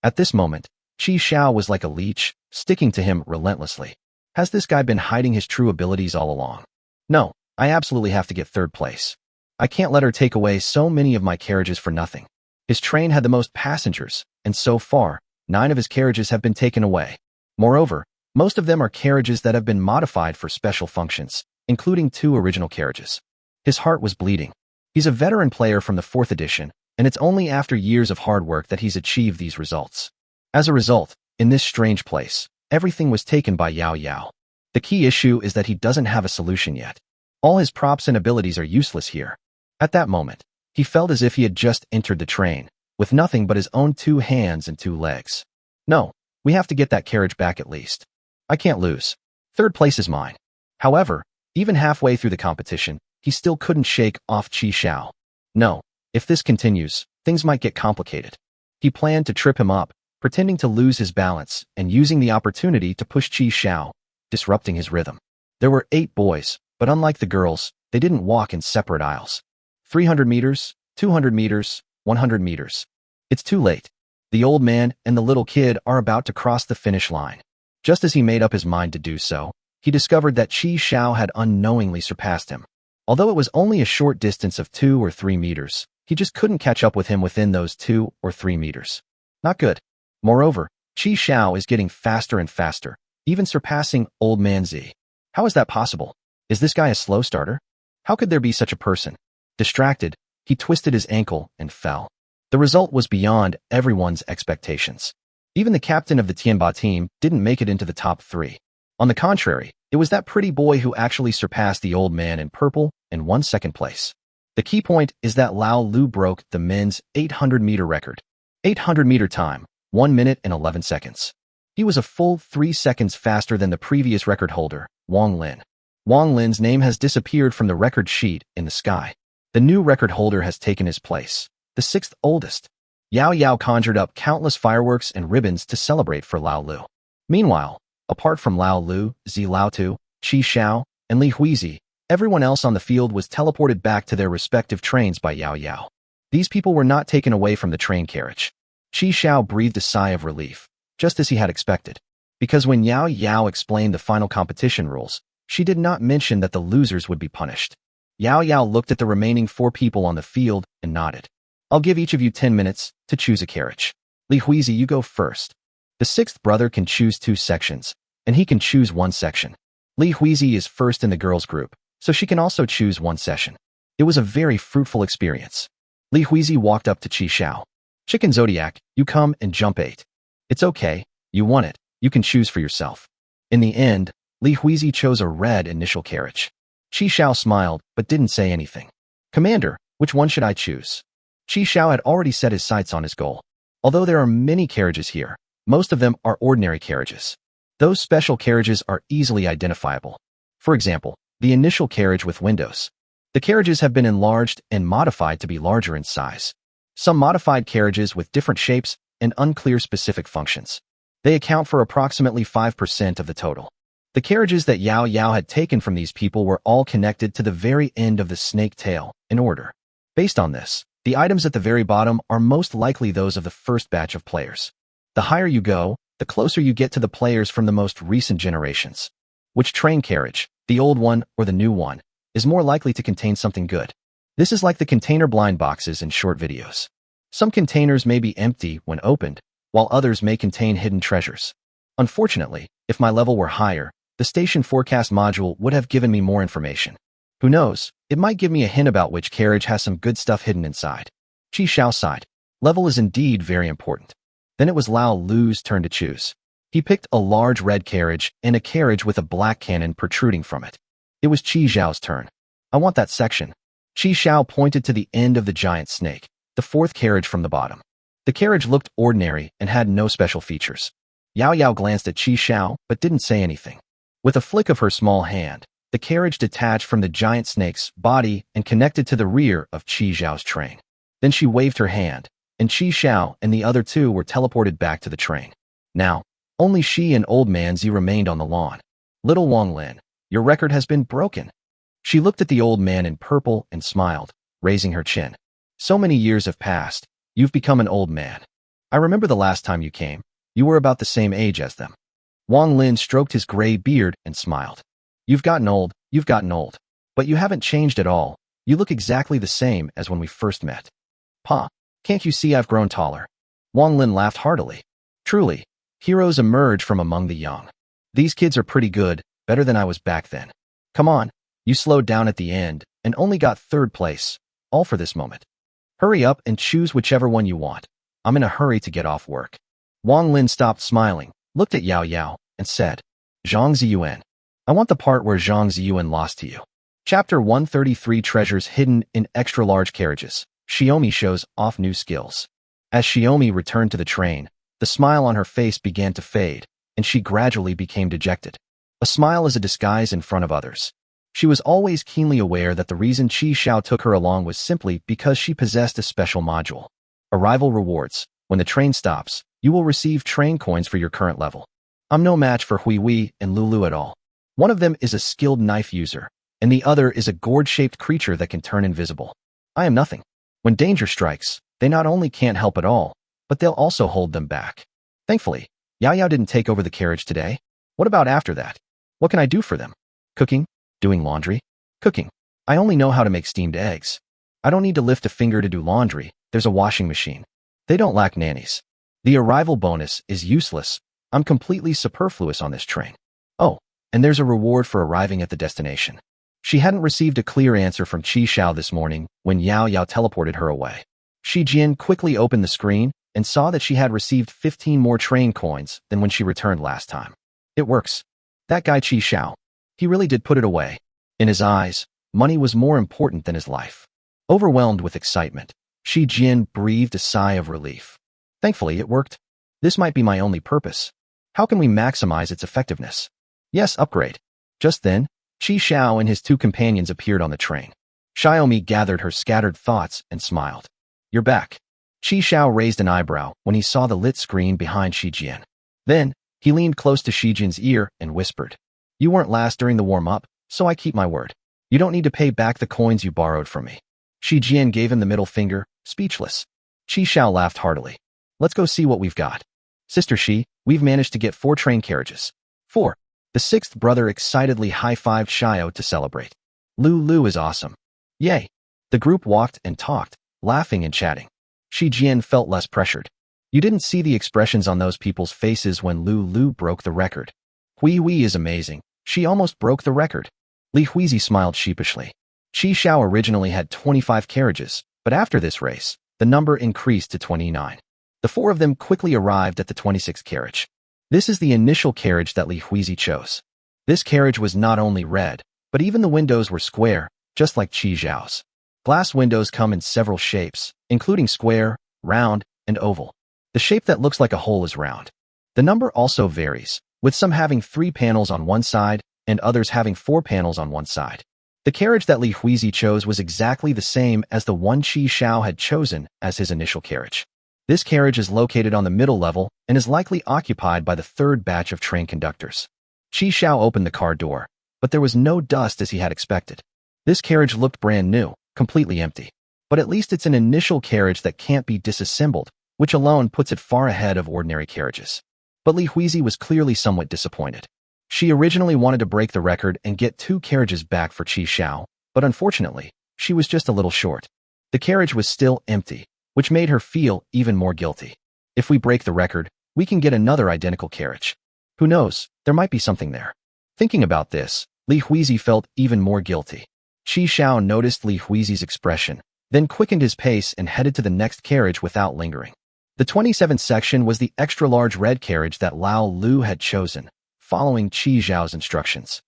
At this moment, Qi Xiao was like a leech, sticking to him relentlessly. Has this guy been hiding his true abilities all along? No, I absolutely have to get third place. I can't let her take away so many of my carriages for nothing. His train had the most passengers, and so far, 9 of his carriages have been taken away. Moreover, most of them are carriages that have been modified for special functions, including 2 original carriages. His heart was bleeding. He's a veteran player from the 4th edition, and it's only after years of hard work that he's achieved these results. As a result, in this strange place, everything was taken by Yao Yao. The key issue is that he doesn't have a solution yet. All his props and abilities are useless here. At that moment, he felt as if he had just entered the train, with nothing but his own 2 hands and 2 legs. No, we have to get that carriage back at least. I can't lose. Third place is mine. However, even halfway through the competition, he still couldn't shake off Qi Xiao. No, if this continues, things might get complicated. He planned to trip him up, pretending to lose his balance and using the opportunity to push Qi Xiao, disrupting his rhythm. There were 8 boys, but unlike the girls, they didn't walk in separate aisles. 300 meters, 200 meters, 100 meters. It's too late. The old man and the little kid are about to cross the finish line. Just as he made up his mind to do so, he discovered that Qi Xiao had unknowingly surpassed him. Although it was only a short distance of 2 or 3 meters, he just couldn't catch up with him within those 2 or 3 meters. Not good. Moreover, Qi Xiao is getting faster and faster, even surpassing Old Man Zi. How is that possible? Is this guy a slow starter? How could there be such a person? Distracted, he twisted his ankle and fell. The result was beyond everyone's expectations. Even the captain of the Tianba team didn't make it into the top 3. On the contrary, it was that pretty boy who actually surpassed the old man in purple and won 2nd place. The key point is that Lao Lu broke the men's 800-meter record. 800-meter time, 1 minute and 11 seconds. He was a full 3 seconds faster than the previous record holder, Wang Lin. Wang Lin's name has disappeared from the record sheet in the sky. The new record holder has taken his place, the 6th oldest. Yao Yao conjured up countless fireworks and ribbons to celebrate for Lao Lu. Meanwhile, apart from Lao Lu, Zi Laotu, Qi Xiao, and Li Huizi, everyone else on the field was teleported back to their respective trains by Yao Yao. These people were not taken away from the train carriage. Qi Xiao breathed a sigh of relief, just as he had expected, because when Yao Yao explained the final competition rules, she did not mention that the losers would be punished. Yao Yao looked at the remaining 4 people on the field and nodded. I'll give each of you 10 minutes to choose a carriage. Li Huizi, you go first. The 6th brother can choose 2 sections, and he can choose 1 section. Li Huizi is first in the girls' group, so she can also choose 1 session. It was a very fruitful experience. Li Huizi walked up to Qi Xiao. Chicken Zodiac, you come and jump 8. It's okay, you won it, you can choose for yourself. In the end, Li Huizi chose a red initial carriage. Qi Xiao smiled, but didn't say anything. Commander, which one should I choose? Qi Xiao had already set his sights on his goal. Although there are many carriages here, most of them are ordinary carriages. Those special carriages are easily identifiable. For example, the initial carriage with windows. The carriages have been enlarged and modified to be larger in size. Some modified carriages with different shapes and unclear specific functions. They account for approximately 5% of the total. The carriages that Yao Yao had taken from these people were all connected to the very end of the snake tail, in order. Based on this, the items at the very bottom are most likely those of the first batch of players. The higher you go, the closer you get to the players from the most recent generations. Which train carriage, the old one or the new one, is more likely to contain something good? This is like the container blind boxes in short videos. Some containers may be empty when opened, while others may contain hidden treasures. Unfortunately, if my level were higher, the station forecast module would have given me more information. Who knows, it might give me a hint about which carriage has some good stuff hidden inside. Qi Xiao sighed. Level is indeed very important. Then it was Lao Lu's turn to choose. He picked a large red carriage and a carriage with a black cannon protruding from it. It was Qi Xiao's turn. I want that section. Chi Xiao pointed to the end of the giant snake, the fourth carriage from the bottom. The carriage looked ordinary and had no special features. Yao Yao glanced at Chi Xiao but didn't say anything. With a flick of her small hand, the carriage detached from the giant snake's body and connected to the rear of Chi Xiao's train. Then she waved her hand, and Chi Xiao and the other two were teleported back to the train. Now, only she and Old Man Zi remained on the lawn. Little Wang Lin, your record has been broken. She looked at the old man in purple and smiled, raising her chin. So many years have passed. You've become an old man. I remember the last time you came. You were about the same age as them. Wang Lin stroked his gray beard and smiled. You've gotten old. But you haven't changed at all. You look exactly the same as when we first met. Pa, can't you see I've grown taller? Wang Lin laughed heartily. Truly, heroes emerge from among the young. These kids are pretty good, better than I was back then. Come on, you slowed down at the end and only got third place, all for this moment. Hurry up and choose whichever one you want. I'm in a hurry to get off work. Wang Lin stopped smiling, looked at Yao Yao, and said, Zhang Ziyuan. I want the part where Zhang Ziyuan lost to you. Chapter 133 Treasures Hidden in Extra-Large Carriages. Xiaomi shows off new skills. As Xiaomi returned to the train, the smile on her face began to fade, and she gradually became dejected. A smile is a disguise in front of others. She was always keenly aware that the reason Chi Xiao took her along was simply because she possessed a special module. Arrival rewards. When the train stops, you will receive train coins for your current level. I'm no match for Hui Wei and Lulu at all. One of them is a skilled knife user, and the other is a gourd-shaped creature that can turn invisible. I am nothing. When danger strikes, they not only can't help at all, but they'll also hold them back. Thankfully, Yao Yao didn't take over the carriage today. What about after that? What can I do for them? Cooking? Doing laundry? Cooking. I only know how to make steamed eggs. I don't need to lift a finger to do laundry. There's a washing machine. They don't lack nannies. The arrival bonus is useless. I'm completely superfluous on this train. Oh, and there's a reward for arriving at the destination. She hadn't received a clear answer from Chi Xiao this morning when Yao Yao teleported her away. Shi Jian quickly opened the screen and saw that she had received 15 more train coins than when she returned last time. It works. That guy Chi Xiao. He really did put it away. In his eyes, money was more important than his life. Overwhelmed with excitement, Shi Jian breathed a sigh of relief. Thankfully, it worked. This might be my only purpose. How can we maximize its effectiveness? Yes, upgrade. Just then, Chi Xiao and his two companions appeared on the train. Xiaomi gathered her scattered thoughts and smiled. You're back. Chi Xiao raised an eyebrow when he saw the lit screen behind Shi Jian. Then, he leaned close to Shi Jian's ear and whispered, You weren't last during the warm-up, so I keep my word. You don't need to pay back the coins you borrowed from me. Shi Jian gave him the middle finger, speechless. Chi Xiao laughed heartily. Let's go see what we've got. Sister Shi, we've managed to get 4 train carriages. 4. The sixth brother excitedly high-fived Xiao to celebrate. Lu is awesome. Yay. The group walked and talked, laughing and chatting. Shi Jian felt less pressured. You didn't see the expressions on those people's faces when Lu broke the record. Hui Wei is amazing. She almost broke the record. Li Huizi smiled sheepishly. Chi Xiao originally had 25 carriages, but after this race, the number increased to 29. The 4 of them quickly arrived at the 26th carriage. This is the initial carriage that Li Huizi chose. This carriage was not only red, but even the windows were square, just like Chi Xiao's. Glass windows come in several shapes, including square, round, and oval. The shape that looks like a hole is round. The number also varies, with some having 3 panels on one side and others having 4 panels on one side. The carriage that Li Huizi chose was exactly the same as the one Chi Xiao had chosen as his initial carriage. This carriage is located on the middle level and is likely occupied by the 3rd batch of train conductors. Chi Xiao opened the car door, but there was no dust as he had expected. This carriage looked brand new, completely empty. But at least it's an initial carriage that can't be disassembled, which alone puts it far ahead of ordinary carriages. But Li Huizi was clearly somewhat disappointed. She originally wanted to break the record and get 2 carriages back for Chi Xiao, but unfortunately, she was just a little short. The carriage was still empty, which made her feel even more guilty. If we break the record, we can get another identical carriage. Who knows, there might be something there. Thinking about this, Li Huizi felt even more guilty. Chi Xiao noticed Li Huizi's expression, then quickened his pace and headed to the next carriage without lingering. The 27th section was the extra-large red carriage that Lao Lu had chosen, following Chi Xiao's instructions.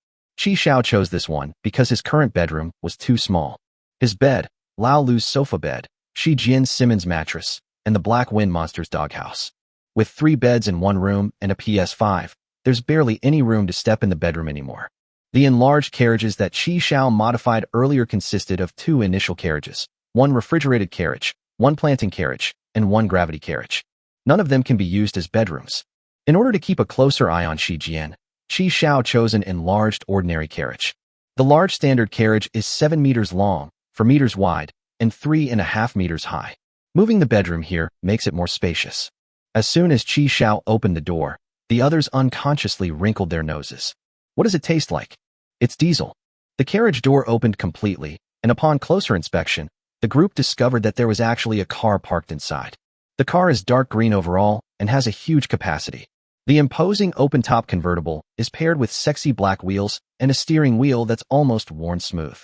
Chi Xiao chose this one because his current bedroom was too small. His bed, Lao Lu's sofa bed, Shi Jian's Simmons mattress, and the Black Wind Monster's doghouse. With 3 beds in one room and a PS5, there's barely any room to step in the bedroom anymore. The enlarged carriages that Qi Xiao modified earlier consisted of 2 initial carriages, 1 refrigerated carriage, 1 planting carriage, and 1 gravity carriage. None of them can be used as bedrooms. In order to keep a closer eye on Shi Jian, Qi Xiao chose an enlarged ordinary carriage. The large standard carriage is 7 meters long, 4 meters wide, and 3.5 meters high. Moving the bedroom here makes it more spacious. As soon as Qi Xiao opened the door, the others unconsciously wrinkled their noses. What does it taste like? It's diesel. The carriage door opened completely, and upon closer inspection, the group discovered that there was actually a car parked inside. The car is dark green overall and has a huge capacity. The imposing open-top convertible is paired with sexy black wheels and a steering wheel that's almost worn smooth.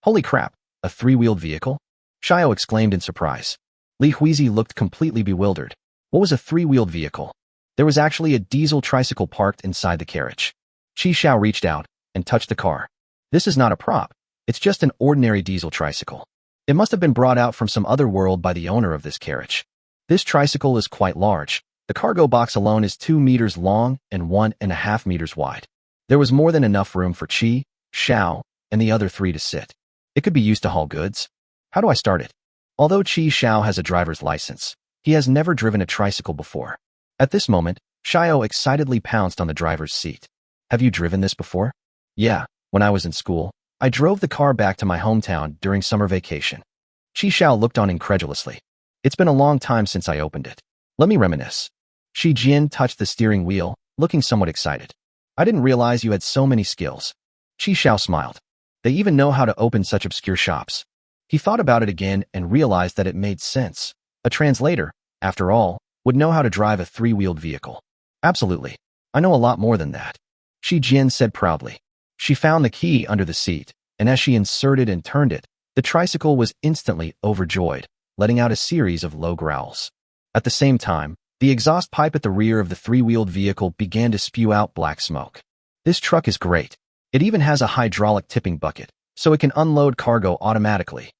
Holy crap, a 3-wheeled vehicle? Xiao exclaimed in surprise. Li Huizi looked completely bewildered. What was a 3-wheeled vehicle? There was actually a diesel tricycle parked inside the carriage. Qi Xiao reached out and touched the car. This is not a prop. It's just an ordinary diesel tricycle. It must have been brought out from some other world by the owner of this carriage. This tricycle is quite large. The cargo box alone is 2 meters long and 1.5 meters wide. There was more than enough room for Qi, Xiao, and the other 3 to sit. It could be used to haul goods. How do I start it? Although Qi Xiao has a driver's license, he has never driven a tricycle before. At this moment, Xiao excitedly pounced on the driver's seat. Have you driven this before? Yeah, when I was in school, I drove the car back to my hometown during summer vacation. Qi Xiao looked on incredulously. It's been a long time since I opened it. Let me reminisce. Shi Jian touched the steering wheel, looking somewhat excited. I didn't realize you had so many skills. Qi Xiao smiled. They even know how to open such obscure shops. He thought about it again and realized that it made sense. A translator, after all, would know how to drive a 3-wheeled vehicle. Absolutely. I know a lot more than that. Shi Jian said proudly. She found the key under the seat, and as she inserted and turned it, the tricycle was instantly overjoyed, letting out a series of low growls. At the same time, the exhaust pipe at the rear of the 3-wheeled vehicle began to spew out black smoke. This truck is great. It even has a hydraulic tipping bucket, so it can unload cargo automatically.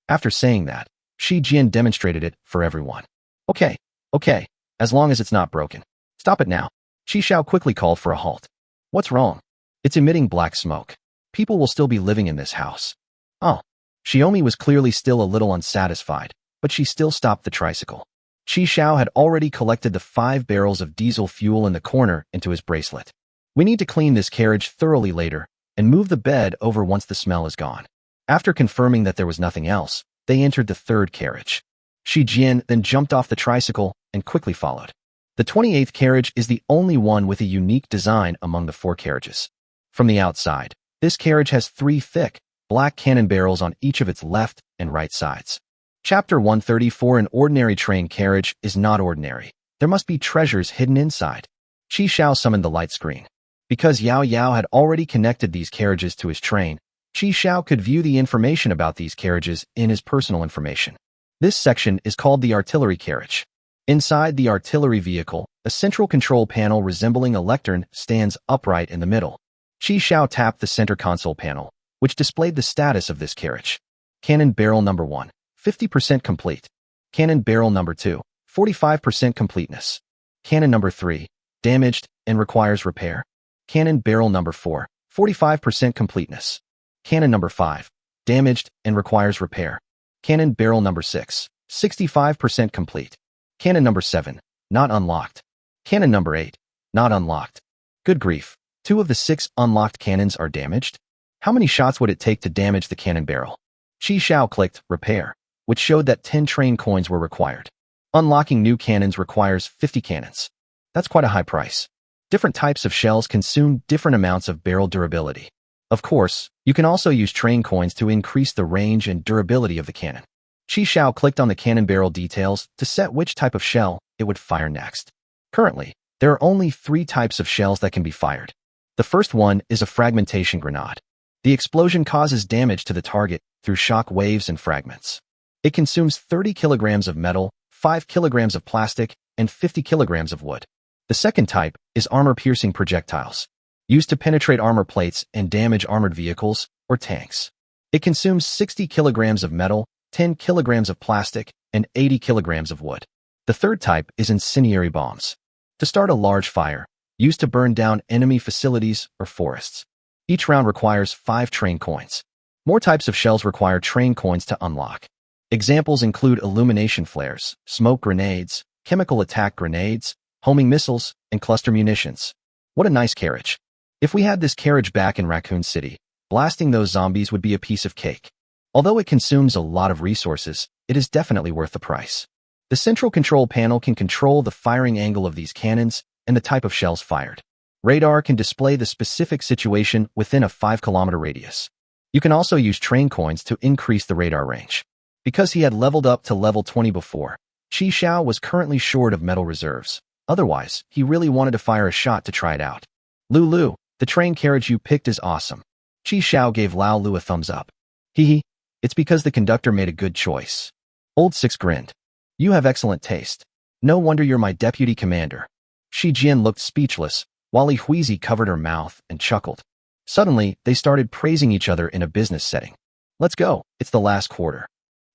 After saying that, Shi Jian demonstrated it for everyone. Okay, as long as it's not broken. Stop it now. Qi Xiao quickly called for a halt. What's wrong? It's emitting black smoke. People will still be living in this house. Oh. Xiaomi was clearly still a little unsatisfied, but she still stopped the tricycle. Qi Xiao had already collected the 5 barrels of diesel fuel in the corner into his bracelet. We need to clean this carriage thoroughly later and move the bed over once the smell is gone. After confirming that there was nothing else, they entered the 3rd carriage. Shi Jian then jumped off the tricycle and quickly followed. The 28th carriage is the only one with a unique design among the 4 carriages. From the outside, this carriage has 3 thick, black cannon barrels on each of its left and right sides. Chapter 134. An ordinary train carriage is not ordinary. There must be treasures hidden inside. Qi Xiao summoned the light screen. Because Yao Yao had already connected these carriages to his train, Qi Xiao could view the information about these carriages in his personal information. This section is called the artillery carriage. Inside the artillery vehicle, a central control panel resembling a lectern stands upright in the middle. Qi Xiao tapped the center console panel, which displayed the status of this carriage. Cannon barrel number 1, 50% complete. Cannon barrel number 2, 45% completeness. Cannon number 3, damaged and requires repair. Cannon barrel number 4, 45% completeness. Cannon number 5, damaged and requires repair. Cannon barrel number 6, 65% complete. Cannon number 7, not unlocked. Cannon number 8, not unlocked. Good grief, 2 of the 6 unlocked cannons are damaged? How many shots would it take to damage the cannon barrel? Qi Xiao clicked repair, which showed that 10 train coins were required. Unlocking new cannons requires 50 cannons. That's quite a high price. Different types of shells consume different amounts of barrel durability. Of course, you can also use train coins to increase the range and durability of the cannon. Qi Xiao clicked on the cannon barrel details to set which type of shell it would fire next. Currently, there are only 3 types of shells that can be fired. The first one is a fragmentation grenade. The explosion causes damage to the target through shock waves and fragments. It consumes 30 kilograms of metal, 5 kilograms of plastic, and 50 kilograms of wood. The second type is armor-piercing projectiles, used to penetrate armor plates and damage armored vehicles or tanks. It consumes 60 kilograms of metal, 10 kilograms of plastic, and 80 kilograms of wood. The third type is incendiary bombs. To start a large fire, used to burn down enemy facilities or forests. Each round requires 5 train coins. More types of shells require train coins to unlock. Examples include illumination flares, smoke grenades, chemical attack grenades, homing missiles, and cluster munitions. What a nice carriage. If we had this carriage back in Raccoon City, blasting those zombies would be a piece of cake. Although it consumes a lot of resources, it is definitely worth the price. The central control panel can control the firing angle of these cannons and the type of shells fired. Radar can display the specific situation within a 5-kilometer radius. You can also use train coins to increase the radar range. Because he had leveled up to level 20 before, Chi Xiao was currently short of metal reserves. Otherwise, he really wanted to fire a shot to try it out. Lulu, the train carriage you picked is awesome. Chi Xiao gave Lao Lu a thumbs up. Hee, it's because the conductor made a good choice. Old Six grinned. You have excellent taste. No wonder you're my deputy commander. Shi Jian looked speechless, while Li Huizi covered her mouth and chuckled. Suddenly, they started praising each other in a business setting. Let's go, it's the last quarter.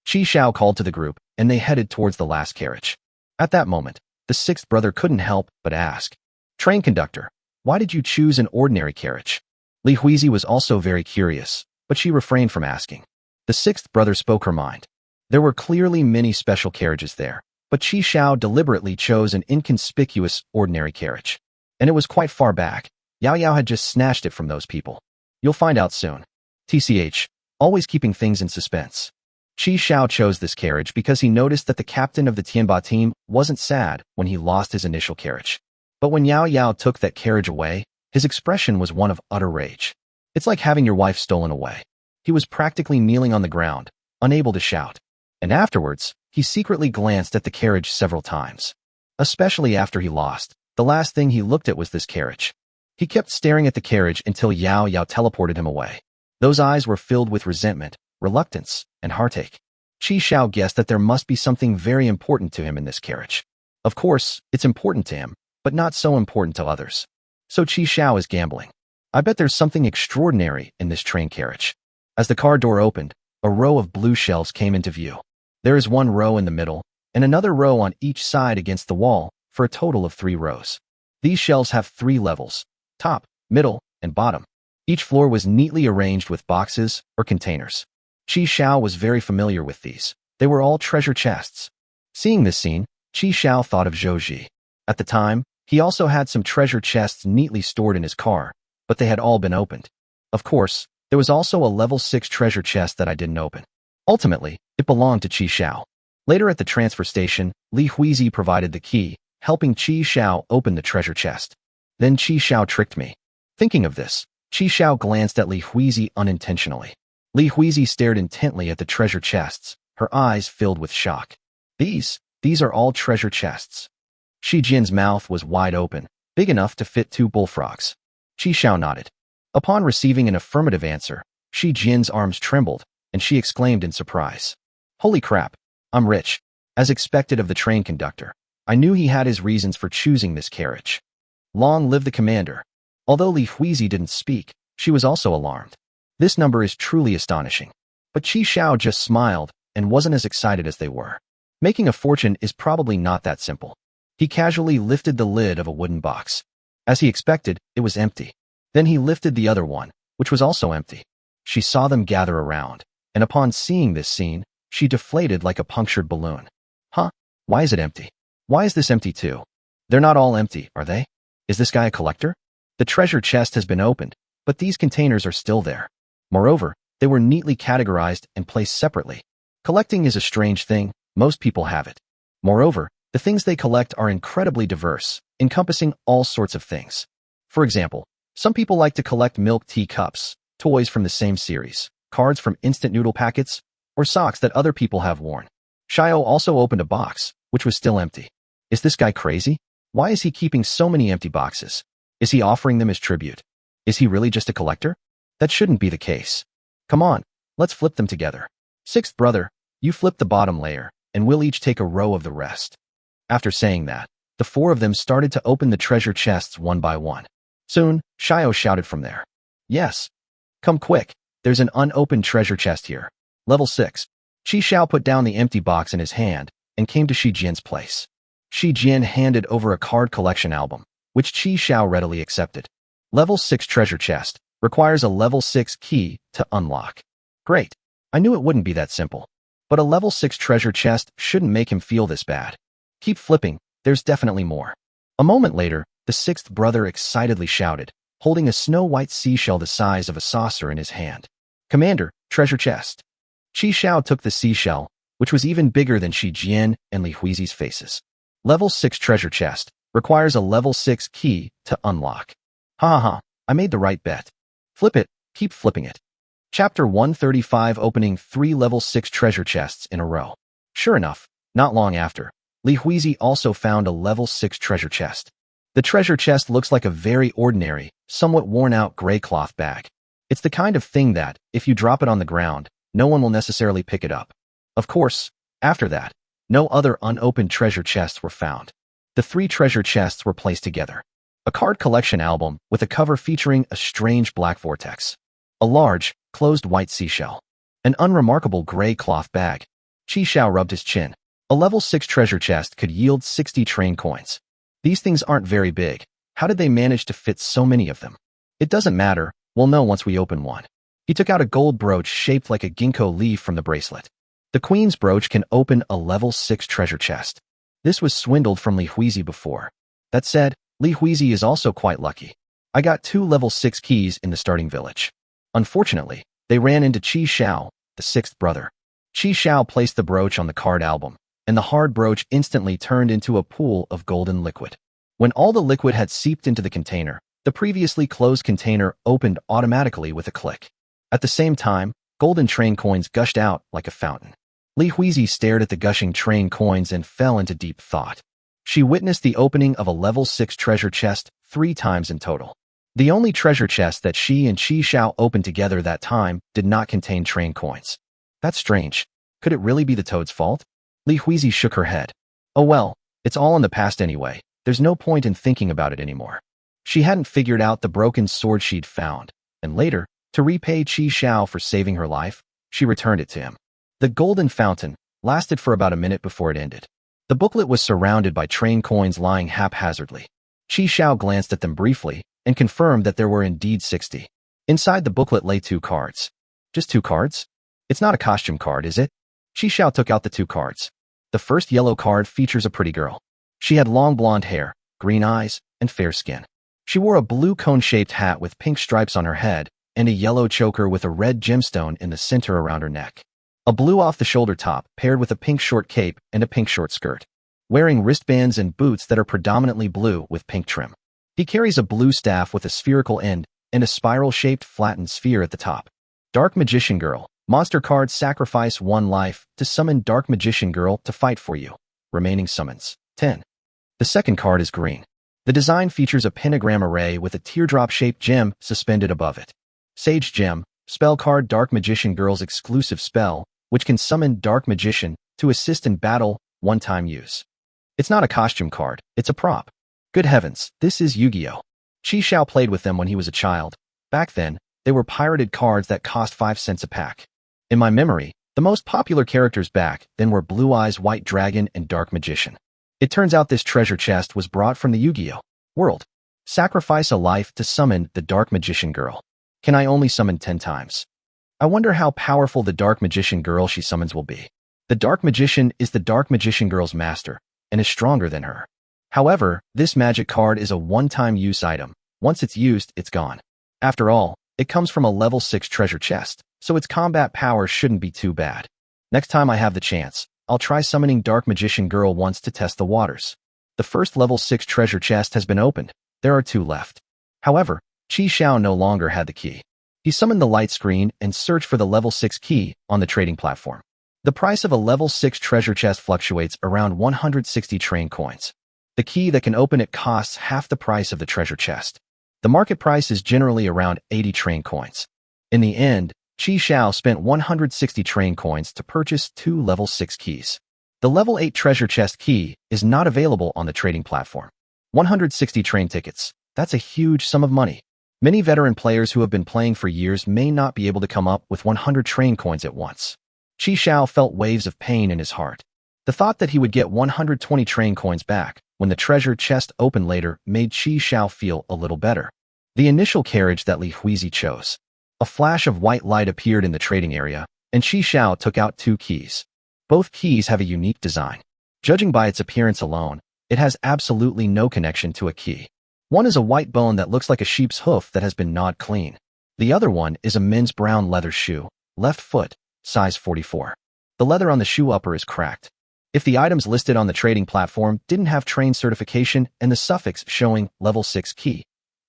Chi Xiao called to the group, and they headed towards the last carriage. At that moment, the sixth brother couldn't help but ask, Train conductor, why did you choose an ordinary carriage? Li Huizi was also very curious, but she refrained from asking. The sixth brother spoke her mind. There were clearly many special carriages there, but Chi Xiao deliberately chose an inconspicuous ordinary carriage. And it was quite far back. Yao Yao had just snatched it from those people. You'll find out soon. TCH, always keeping things in suspense. Chi Xiao chose this carriage because he noticed that the captain of the Tianba team wasn't sad when he lost his initial carriage. But when Yao Yao took that carriage away, his expression was one of utter rage. It's like having your wife stolen away. He was practically kneeling on the ground, unable to shout. And afterwards, he secretly glanced at the carriage several times. Especially after he lost, the last thing he looked at was this carriage. He kept staring at the carriage until Yao Yao teleported him away. Those eyes were filled with resentment, reluctance, and heartache. Chi Xiao guessed that there must be something very important to him in this carriage. Of course, it's important to him, but not so important to others. So Chi Xiao is gambling. I bet there's something extraordinary in this train carriage. As the car door opened, a row of blue shelves came into view. There is one row in the middle, and another row on each side against the wall, for a total of 3 rows. These shelves have 3 levels, top, middle, and bottom. Each floor was neatly arranged with boxes or containers. Chi Xiao was very familiar with these. They were all treasure chests. Seeing this scene, Chi Xiao thought of Zhou Ji. At the time, he also had some treasure chests neatly stored in his car, but they had all been opened. Of course, there was also a level 6 treasure chest that I didn't open. Ultimately, it belonged to Chi Xiao. Later at the transfer station, Li Huizi provided the key, helping Chi Xiao open the treasure chest. Then Chi Xiao tricked me. Thinking of this, Chi Xiao glanced at Li Huizi unintentionally. Li Huizi stared intently at the treasure chests, her eyes filled with shock. These are all treasure chests. Shi Jin's mouth was wide open, big enough to fit 2 bullfrogs. Chi Xiao nodded. Upon receiving an affirmative answer, Shi Jin's arms trembled, and she exclaimed in surprise. Holy crap, I'm rich. As expected of the train conductor, I knew he had his reasons for choosing this carriage. Long live the commander. Although Li Huizi didn't speak, she was also alarmed. This number is truly astonishing. But Chi Xiao just smiled and wasn't as excited as they were. Making a fortune is probably not that simple. He casually lifted the lid of a wooden box. As he expected, it was empty. Then he lifted the other one, which was also empty. She saw them gather around, and upon seeing this scene, she deflated like a punctured balloon. Huh? Why is it empty? Why is this empty too? They're not all empty, are they? Is this guy a collector? The treasure chest has been opened, but these containers are still there. Moreover, they were neatly categorized and placed separately. Collecting is a strange thing, most people have it. Moreover, the things they collect are incredibly diverse, encompassing all sorts of things. For example, some people like to collect milk tea cups, toys from the same series, cards from instant noodle packets, or socks that other people have worn. Xiao also opened a box, which was still empty. Is this guy crazy? Why is he keeping so many empty boxes? Is he offering them as tribute? Is he really just a collector? That shouldn't be the case. Come on, let's flip them together. Sixth brother, you flip the bottom layer, and we'll each take a row of the rest. After saying that, the 4 of them started to open the treasure chests one by one. Soon, Xiao shouted from there. Yes. Come quick, There's an unopened treasure chest here. Level 6. Qi Xiao put down the empty box in his hand and came to Shi Jian's place. Shi Jian handed over a card collection album, which Qi Xiao readily accepted. Level 6 treasure chest requires a level 6 key to unlock. Great. I knew it wouldn't be that simple. But a level 6 treasure chest shouldn't make him feel this bad. Keep flipping, there's definitely more. A moment later, the sixth brother excitedly shouted, holding a snow-white seashell the size of a saucer in his hand. Commander, treasure chest. Qi Xiao took the seashell, which was even bigger than Shi Jian and Li Huizi's faces. Level 6 treasure chest requires a level 6 key to unlock. Ha ha ha, I made the right bet. Flip it, keep flipping it. Chapter 135 opening 3 level 6 treasure chests in a row. Sure enough, not long after, Li Huizi also found a level 6 treasure chest. The treasure chest looks like a very ordinary, somewhat worn-out gray cloth bag. It's the kind of thing that, if you drop it on the ground, no one will necessarily pick it up. Of course, after that, no other unopened treasure chests were found. The 3 treasure chests were placed together. A card collection album with a cover featuring a strange black vortex. A large, closed white seashell. An unremarkable gray cloth bag. Qi Xiao rubbed his chin. A level 6 treasure chest could yield 60 train coins. These things aren't very big. How did they manage to fit so many of them? It doesn't matter, we'll know once we open one. He took out a gold brooch shaped like a ginkgo leaf from the bracelet. The queen's brooch can open a level 6 treasure chest. This was swindled from Li Huizi before. That said, Li Huizi is also quite lucky. I got 2 level 6 keys in the starting village. Unfortunately, they ran into Qi Xiao, the sixth brother. Qi Xiao placed the brooch on the card album, and the hard brooch instantly turned into a pool of golden liquid. When all the liquid had seeped into the container, the previously closed container opened automatically with a click. At the same time, golden train coins gushed out like a fountain. Li Huizi stared at the gushing train coins and fell into deep thought. She witnessed the opening of a level 6 treasure chest 3 times in total. The only treasure chest that she and Qi Xiao opened together that time did not contain train coins. That's strange. Could it really be the toad's fault? Li Huizi shook her head. Oh well, it's all in the past anyway. There's no point in thinking about it anymore. She hadn't figured out the broken sword she'd found, and later, to repay Qi Xiao for saving her life, she returned it to him. The golden fountain lasted for about a minute before it ended. The booklet was surrounded by train coins lying haphazardly. Qi Xiao glanced at them briefly and confirmed that there were indeed 60. Inside the booklet lay 2 cards. Just 2 cards? It's not a costume card, is it? Qi Xiao took out the 2 cards. The first yellow card features a pretty girl. She had long blonde hair, green eyes, and fair skin. She wore a blue cone-shaped hat with pink stripes on her head and a yellow choker with a red gemstone in the center around her neck. A blue off-the-shoulder top paired with a pink short cape and a pink short skirt. Wearing wristbands and boots that are predominantly blue with pink trim. He carries a blue staff with a spherical end and a spiral-shaped flattened sphere at the top. Dark Magician Girl. Monster card sacrifice 1 life to summon Dark Magician Girl to fight for you. Remaining summons, 10. The second card is green. The design features a pentagram array with a teardrop-shaped gem suspended above it. Sage Gem. Spell card Dark Magician Girl's exclusive spell, which can summon Dark Magician to assist in battle, 1-time use. It's not a costume card, it's a prop. Good heavens, this is Yu-Gi-Oh! Qi Xiao played with them when he was a child. Back then, they were pirated cards that cost 5 cents a pack. In my memory, the most popular characters back then were Blue Eyes White Dragon and Dark Magician. It turns out this treasure chest was brought from the Yu-Gi-Oh! World. Sacrifice a life to summon the Dark Magician Girl. Can I only summon 10 times? I wonder how powerful the Dark Magician Girl she summons will be. The Dark Magician is the Dark Magician Girl's master, and is stronger than her. However, this magic card is a 1-time use item. Once it's used, it's gone. After all, it comes from a level 6 treasure chest, so its combat power shouldn't be too bad. Next time I have the chance, I'll try summoning Dark Magician Girl once to test the waters. The first level 6 treasure chest has been opened. There are 2 left. However, Qi Xiao no longer had the key. He summoned the light screen and searched for the level 6 key on the trading platform. The price of a level 6 treasure chest fluctuates around 160 train coins. The key that can open it costs half the price of the treasure chest. The market price is generally around 80 train coins. In the end, Qi Xiao spent 160 train coins to purchase 2 level 6 keys. The level 8 treasure chest key is not available on the trading platform. 160 train tickets. That's a huge sum of money. Many veteran players who have been playing for years may not be able to come up with 100 train coins at once. Qi Xiao felt waves of pain in his heart. The thought that he would get 120 train coins back when the treasure chest opened later made Qi Xiao feel a little better. The initial carriage that Li Huizi chose. A flash of white light appeared in the trading area, and Qi Xiao took out 2 keys. Both keys have a unique design. Judging by its appearance alone, it has absolutely no connection to a key. One is a white bone that looks like a sheep's hoof that has been gnawed clean. The other one is a men's brown leather shoe, left foot, size 44. The leather on the shoe upper is cracked. If the items listed on the trading platform didn't have train certification and the suffix showing level 6 key,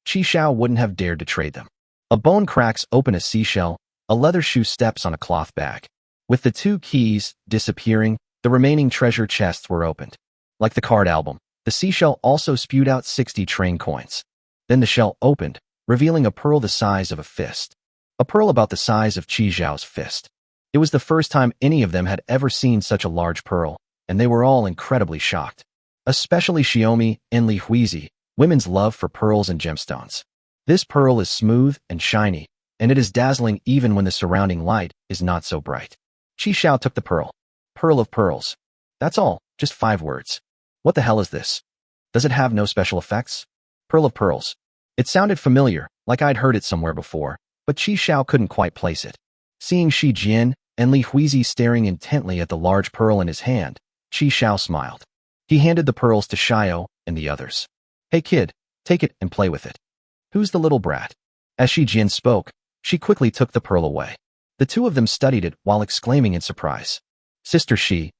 Qi Xiao wouldn't have dared to trade them. A bone cracks open a seashell, a leather shoe steps on a cloth bag. With the 2 keys disappearing, the remaining treasure chests were opened. Like the card album, the seashell also spewed out 60 train coins. Then the shell opened, revealing a pearl the size of a fist. A pearl about the size of Qi Xiao's fist. It was the first time any of them had ever seen such a large pearl, and they were all incredibly shocked. Especially Xiaomi and Li Huizi, women's love for pearls and gemstones. This pearl is smooth and shiny, and it is dazzling even when the surrounding light is not so bright. Qi Xiao took the pearl. Pearl of pearls. That's all, just 5 words. What the hell is this? Does it have no special effects? Pearl of pearls. It sounded familiar, like I'd heard it somewhere before, but Qi Xiao couldn't quite place it. Seeing Shi Jian and Li Huizi staring intently at the large pearl in his hand, Qi Xiao smiled. He handed the pearls to Xiao and the others. Hey kid, take it and play with it. Who's the little brat? As Shi Jian spoke, she quickly took the pearl away. The 2 of them studied it while exclaiming in surprise. Sister Shi,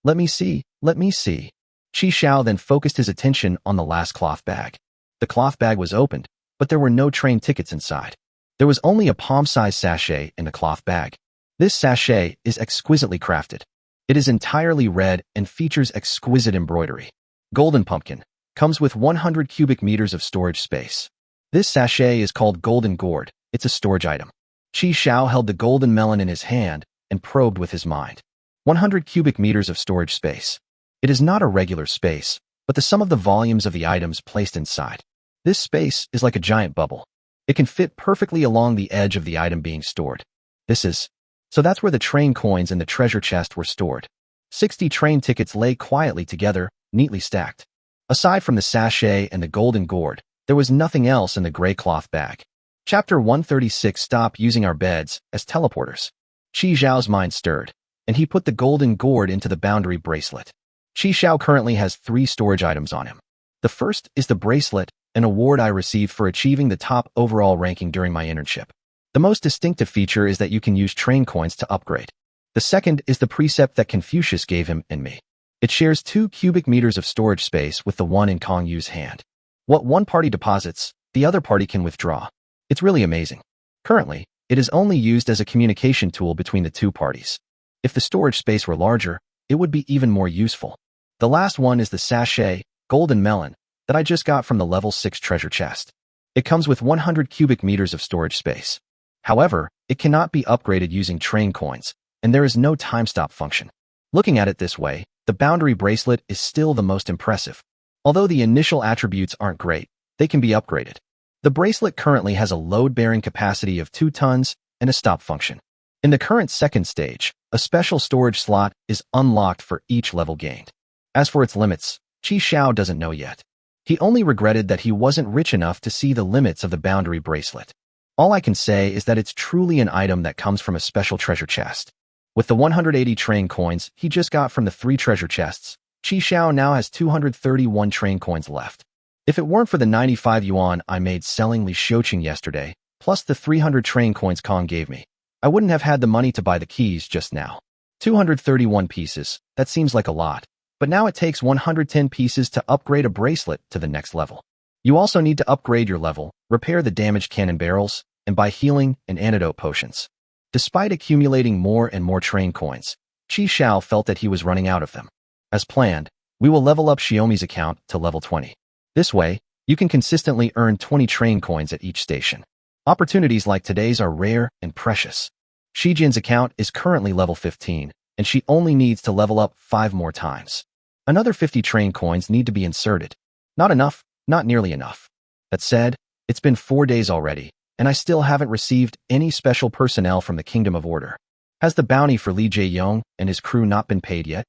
let me see, let me see. Qi Xiao then focused his attention on the last cloth bag. The cloth bag was opened, but there were no train tickets inside. There was only a palm-sized sachet in the cloth bag. This sachet is exquisitely crafted. It is entirely red and features exquisite embroidery. Golden pumpkin. Comes with 100 cubic meters of storage space. This sachet is called golden gourd. It's a storage item. Qi Xiao held the golden melon in his hand and probed with his mind. 100 cubic meters of storage space. It is not a regular space, but the sum of the volumes of the items placed inside. This space is like a giant bubble. It can fit perfectly along the edge of the item being stored. So that's where the train coins in the treasure chest were stored. 60 train tickets lay quietly together, neatly stacked. Aside from the sachet and the golden gourd, there was nothing else in the gray cloth bag. Chapter 136. Stop using our beds as teleporters. Qi Xiao's mind stirred, and he put the golden gourd into the boundary bracelet. Qi Xiao currently has 3 storage items on him. The first is the bracelet, an award I received for achieving the top overall ranking during my internship. The most distinctive feature is that you can use train coins to upgrade. The second is the precept that Confucius gave him and me. It shares 2 cubic meters of storage space with the one in Kong Yu's hand. What one party deposits, the other party can withdraw. It's really amazing. Currently, it is only used as a communication tool between the 2 parties. If the storage space were larger, it would be even more useful. The last one is the sachet, golden melon, that I just got from the level 6 treasure chest. It comes with 100 cubic meters of storage space. However, it cannot be upgraded using train coins, and there is no time stop function. Looking at it this way, the boundary bracelet is still the most impressive. Although the initial attributes aren't great, they can be upgraded. The bracelet currently has a load-bearing capacity of 2 tons and a stop function. In the current second stage, a special storage slot is unlocked for each level gained. As for its limits, Qi Xiao doesn't know yet. He only regretted that he wasn't rich enough to see the limits of the boundary bracelet. All I can say is that it's truly an item that comes from a special treasure chest. With the 180 train coins he just got from the 3 treasure chests, Qi Xiao now has 231 train coins left. If it weren't for the 95 yuan I made selling Li Xiuqing yesterday, plus the 300 train coins Kong gave me, I wouldn't have had the money to buy the keys just now. 231 pieces, that seems like a lot, but now it takes 110 pieces to upgrade a bracelet to the next level. You also need to upgrade your level, repair the damaged cannon barrels, and buy healing and antidote potions. Despite accumulating more and more train coins, Qi Xiao felt that he was running out of them. As planned, we will level up Xiaomi's account to level 20. This way, you can consistently earn 20 train coins at each station. Opportunities like today's are rare and precious. Shijin's account is currently level 15, and she only needs to level up 5 more times. Another 50 train coins need to be inserted. Not enough, not nearly enough. That said, It's been 4 days already, and I still haven't received any special personnel from the Kingdom of Order. Has the bounty for Li Jae-yong and his crew not been paid yet?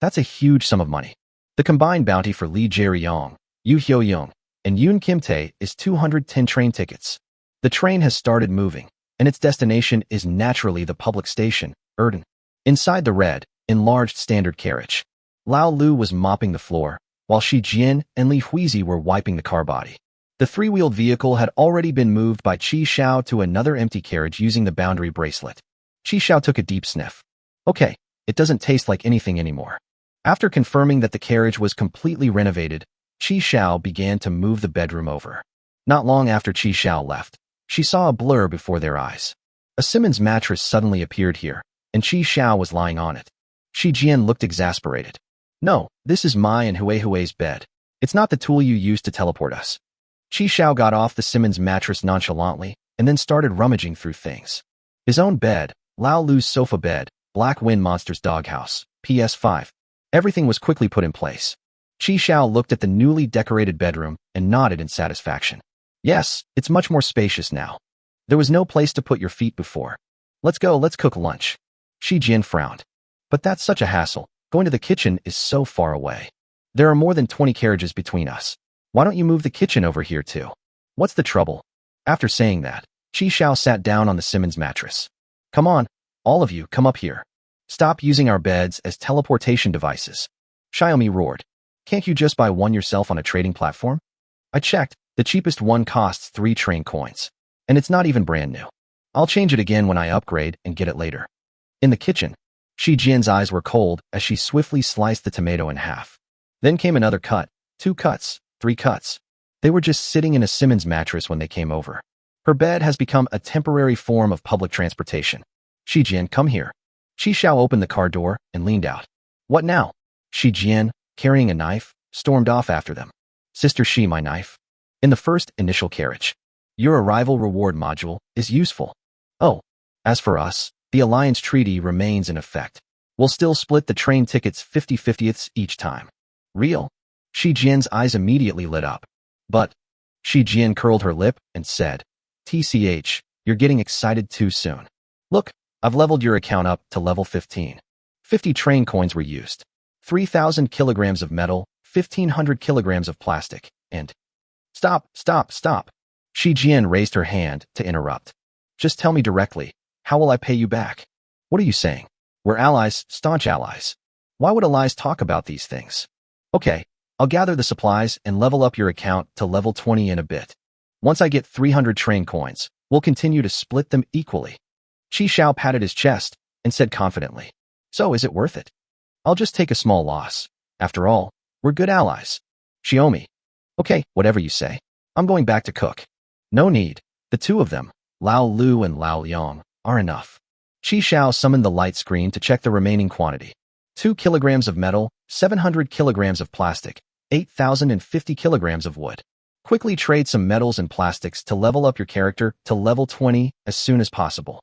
That's a huge sum of money. The combined bounty for Li Jae-yong, Yu Hyo-young, and Yoon Kim-tae is 210 train tickets. The train has started moving, and its destination is naturally the public station, Erden. Inside the red, enlarged standard carriage, Lao Lu was mopping the floor, while Shi Jian and Li Huizi were wiping the car body. The three-wheeled vehicle had already been moved by Qi Xiao to another empty carriage using the boundary bracelet. Qi Xiao took a deep sniff. Okay, it doesn't taste like anything anymore. After confirming that the carriage was completely renovated, Qi Xiao began to move the bedroom over. Not long after Qi Xiao left, she saw a blur before their eyes. A Simmons mattress suddenly appeared here, and Qi Xiao was lying on it. Shi Jian looked exasperated. No, this is my and Hui's bed. It's not the tool you used to teleport us. Qi Xiao got off the Simmons mattress nonchalantly and then started rummaging through things. His own bed, Lao Lu's sofa bed, Black Wind Monster's doghouse, PS5. Everything was quickly put in place. Qi Xiao looked at the newly decorated bedroom and nodded in satisfaction. Yes, it's much more spacious now. There was no place to put your feet before. Let's cook lunch. Shi Jian frowned. But that's such a hassle. Going to the kitchen is so far away. There are more than 20 carriages between us. Why don't you move the kitchen over here too? What's the trouble? After saying that, Qi Xiao sat down on the Simmons mattress. Come on, all of you, come up here. Stop using our beds as teleportation devices. Xiaomi roared. Can't you just buy one yourself on a trading platform? I checked, the cheapest one costs 3 train coins. And it's not even brand new. I'll change it again when I upgrade and get it later. In the kitchen, Shi Jian's eyes were cold as she swiftly sliced the tomato in half. Then came another cut, 2 cuts, 3 cuts. They were just sitting in a Simmons mattress when they came over. Her bed has become a temporary form of public transportation. Shi Jian, come here. Qi Xiao opened the car door and leaned out. What now? Shi Jian, carrying a knife, stormed off after them. Sister Shi, my knife. In the first initial carriage. Your arrival reward module is useful. Oh, as for us, the alliance treaty remains in effect. We'll still split the train tickets 50/50ths each time. Real? Shi Jian's eyes immediately lit up. But, Shi Jian curled her lip and said, TCH, you're getting excited too soon. Look, I've leveled your account up to level 15. 50 train coins were used. 3,000 kilograms of metal, 1,500 kilograms of plastic, and... Stop. Shi Jian raised her hand to interrupt. Just tell me directly, how will I pay you back? What are you saying? We're allies, staunch allies. Why would allies talk about these things? Okay, I'll gather the supplies and level up your account to level 20 in a bit. Once I get 300 train coins, we'll continue to split them equally. Qi Xiao patted his chest and said confidently, So is it worth it? I'll just take a small loss. After all, we're good allies. Xiaomi. Okay, whatever you say. I'm going back to cook. No need. The two of them, Lao Lu and Lao Liang, are enough. Qi Xiao summoned the light screen to check the remaining quantity. 2 kilograms of metal, 700 kilograms of plastic, 8,050 kilograms of wood. Quickly trade some metals and plastics to level up your character to level 20 as soon as possible.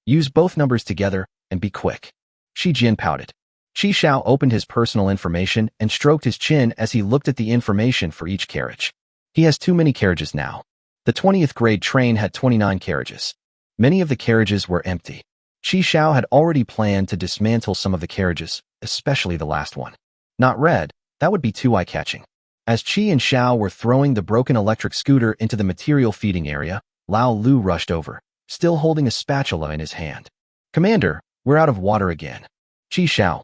Use both numbers together and be quick. Shi Jian pouted. Qi Xiao opened his personal information and stroked his chin as he looked at the information for each carriage. He has too many carriages now. The 20th grade train had 29 carriages. Many of the carriages were empty. Qi Xiao had already planned to dismantle some of the carriages, especially the last one. Not red, that would be too eye-catching. As Qi and Xiao were throwing the broken electric scooter into the material feeding area, Lao Lu rushed over, still holding a spatula in his hand. Commander, we're out of water again. Qi Xiao.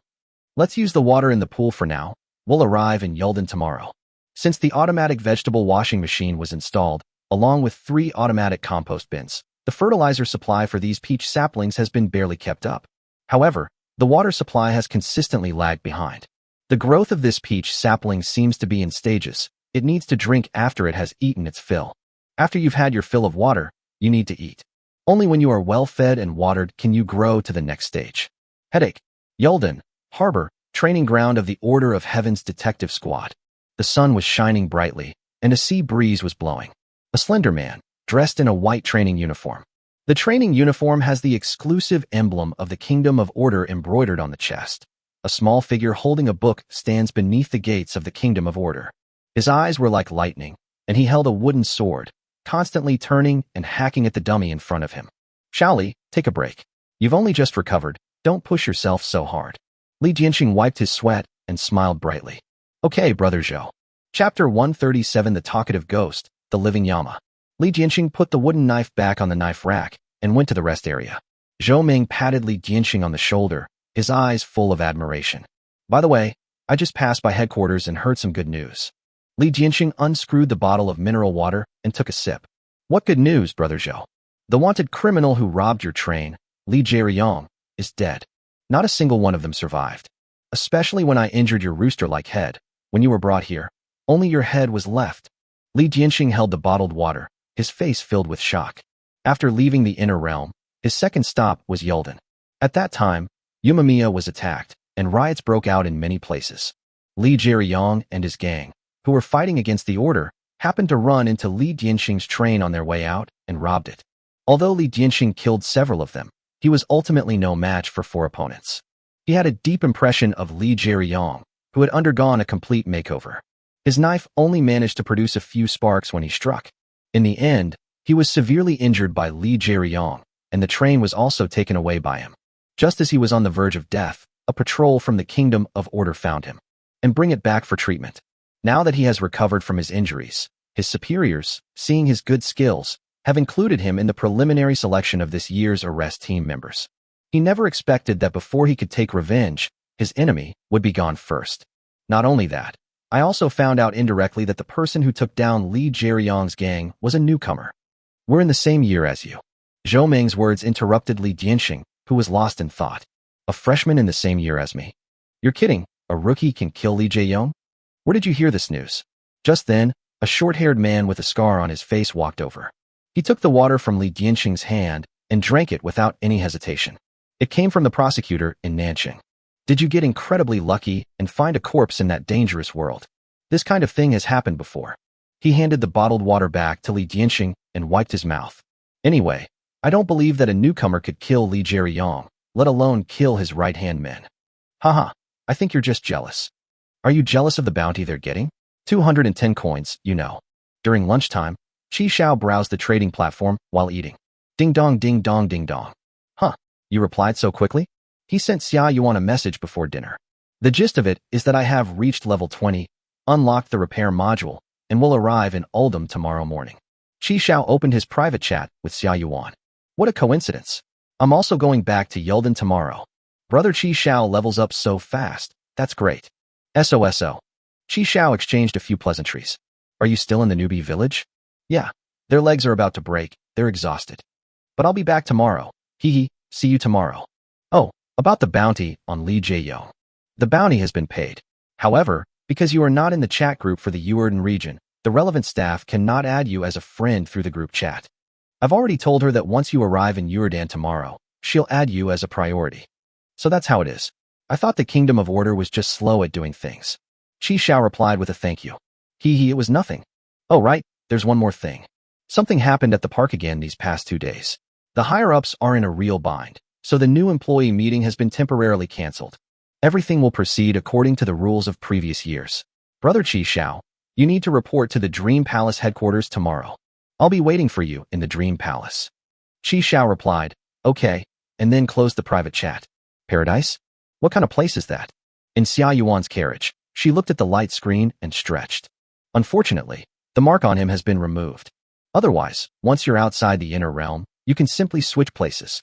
Let's use the water in the pool for now. We'll arrive in Yulden tomorrow. Since the automatic vegetable washing machine was installed, along with 3 automatic compost bins, the fertilizer supply for these peach saplings has been barely kept up. However, the water supply has consistently lagged behind. The growth of this peach sapling seems to be in stages. It needs to drink after it has eaten its fill. After you've had your fill of water, you need to eat. Only when you are well fed and watered can you grow to the next stage. Headache. Yulden, harbor, training ground of the Order of Heaven's detective squad. The sun was shining brightly, and a sea breeze was blowing. A slender man, dressed in a white training uniform. The training uniform has the exclusive emblem of the Kingdom of Order embroidered on the chest. A small figure holding a book stands beneath the gates of the Kingdom of Order. His eyes were like lightning, and he held a wooden sword, constantly turning and hacking at the dummy in front of him. Xiaoli, take a break. You've only just recovered. Don't push yourself so hard. Li Jianxing wiped his sweat and smiled brightly. Okay, Brother Zhou. Chapter 137 The Talkative Ghost, The Living Yama. Li Jianxing put the wooden knife back on the knife rack and went to the rest area. Zhou Ming patted Li Jianxing on the shoulder, his eyes full of admiration. By the way, I just passed by headquarters and heard some good news. Li Jianxing unscrewed the bottle of mineral water and took a sip. What good news, Brother Zhou? The wanted criminal who robbed your train, Li Jianyong, is dead. Not a single one of them survived. Especially when I injured your rooster-like head. When you were brought here, only your head was left. Li Jianxing held the bottled water, his face filled with shock. After leaving the inner realm, his second stop was Yulden. At that time, Umamiya was attacked, and riots broke out in many places. Li Jianyong and his gang, who were fighting against the order, happened to run into Li Jianxing's train on their way out and robbed it. Although Li Jianxing killed several of them, he was ultimately no match for 4 opponents. He had a deep impression of Li Jianyong, who had undergone a complete makeover. His knife only managed to produce a few sparks when he struck. In the end, he was severely injured by Li Jianyong, and the train was also taken away by him. Just as he was on the verge of death, a patrol from the Kingdom of Order found him and bring it back for treatment. Now that he has recovered from his injuries, his superiors, seeing his good skills, have included him in the preliminary selection of this year's arrest team members. He never expected that before he could take revenge, his enemy would be gone first. Not only that, I also found out indirectly that the person who took down Li Jianyong's gang was a newcomer. We're in the same year as you. Zhou Ming's words interrupted Li Jianxing, who was lost in thought. A freshman in the same year as me? You're kidding, a rookie can kill Li Jianyong? Where did you hear this news? Just then, a short-haired man with a scar on his face walked over. He took the water from Li Jianxing's hand and drank it without any hesitation. It came from the prosecutor in Nanjing. Did you get incredibly lucky and find a corpse in that dangerous world? This kind of thing has happened before. He handed the bottled water back to Li Jianxing and wiped his mouth. Anyway, I don't believe that a newcomer could kill Li Jianyong, let alone kill his right-hand men. Haha, I think you're just jealous. Are you jealous of the bounty they're getting? 210 coins, you know. During lunchtime, Qi Xiao browsed the trading platform while eating. Ding dong ding dong ding dong. Huh, you replied so quickly? He sent Xia Yuan a message before dinner. The gist of it is that I have reached level 20, unlocked the repair module, and will arrive in Uldum tomorrow morning. Qi Xiao opened his private chat with Xia Yuan. What a coincidence. I'm also going back to Yulden tomorrow. Brother Qi Xiao levels up so fast. That's great. SOSO. Qi Xiao exchanged a few pleasantries. Are you still in the newbie village? Yeah. Their legs are about to break. They're exhausted. But I'll be back tomorrow. Hee hee. See you tomorrow. Oh, about the bounty on Li Jianyong. The bounty has been paid. However, because you are not in the chat group for the Uerden region, the relevant staff cannot add you as a friend through the group chat. I've already told her that once you arrive in Uerdan tomorrow, she'll add you as a priority. So that's how it is. I thought the Kingdom of Order was just slow at doing things. Qi Xiao replied with a thank you. Hee hee, it was nothing. Oh right, there's one more thing. Something happened at the park again these past 2 days. The higher-ups are in a real bind, so the new employee meeting has been temporarily cancelled. Everything will proceed according to the rules of previous years. Brother Qi Xiao, you need to report to the Dream Palace headquarters tomorrow. I'll be waiting for you in the Dream Palace. Qi Xiao replied, okay, and then closed the private chat. Paradise? What kind of place is that? In Xia Yuan's carriage, she looked at the light screen and stretched. Unfortunately, the mark on him has been removed. Otherwise, once you're outside the inner realm, you can simply switch places.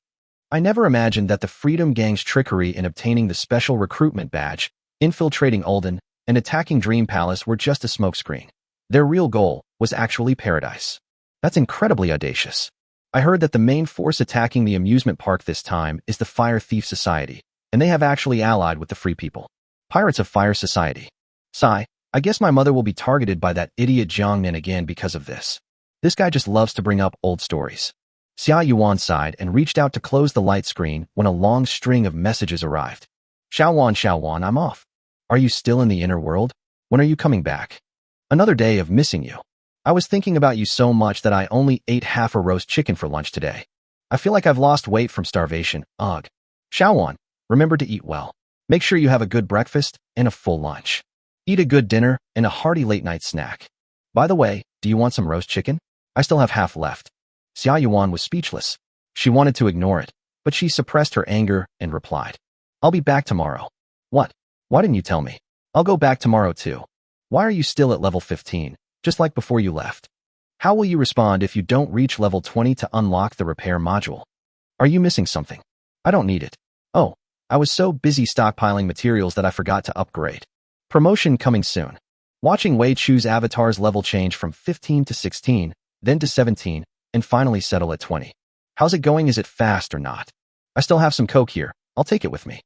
I never imagined that the Freedom Gang's trickery in obtaining the special recruitment badge, infiltrating Ulden, and attacking Dream Palace were just a smokescreen. Their real goal was actually paradise. That's incredibly audacious. I heard that the main force attacking the amusement park this time is the Fire Thief Society, and they have actually allied with the Free People. Pirates of Fire Society. Sigh, I guess my mother will be targeted by that idiot Jiangnan again because of this. This guy just loves to bring up old stories. Xia Yuan sighed and reached out to close the light screen when a long string of messages arrived. Xiaowan, I'm off. Are you still in the inner world? When are you coming back? Another day of missing you. I was thinking about you so much that I only ate half a roast chicken for lunch today. I feel like I've lost weight from starvation. Ugh. Xiaowan, remember to eat well. Make sure you have a good breakfast and a full lunch. Eat a good dinner and a hearty late-night snack. By the way, do you want some roast chicken? I still have half left. Xia Yuan was speechless. She wanted to ignore it, but she suppressed her anger and replied, I'll be back tomorrow. What? Why didn't you tell me? I'll go back tomorrow too. Why are you still at level 15, just like before you left? How will you respond if you don't reach level 20 to unlock the repair module? Are you missing something? I don't need it. Oh, I was so busy stockpiling materials that I forgot to upgrade. Promotion coming soon. Watching Wei Chu's avatar's level change from 15 to 16, then to 17, and finally settle at 20. How's it going? Is it fast or not? I still have some coke here. I'll take it with me.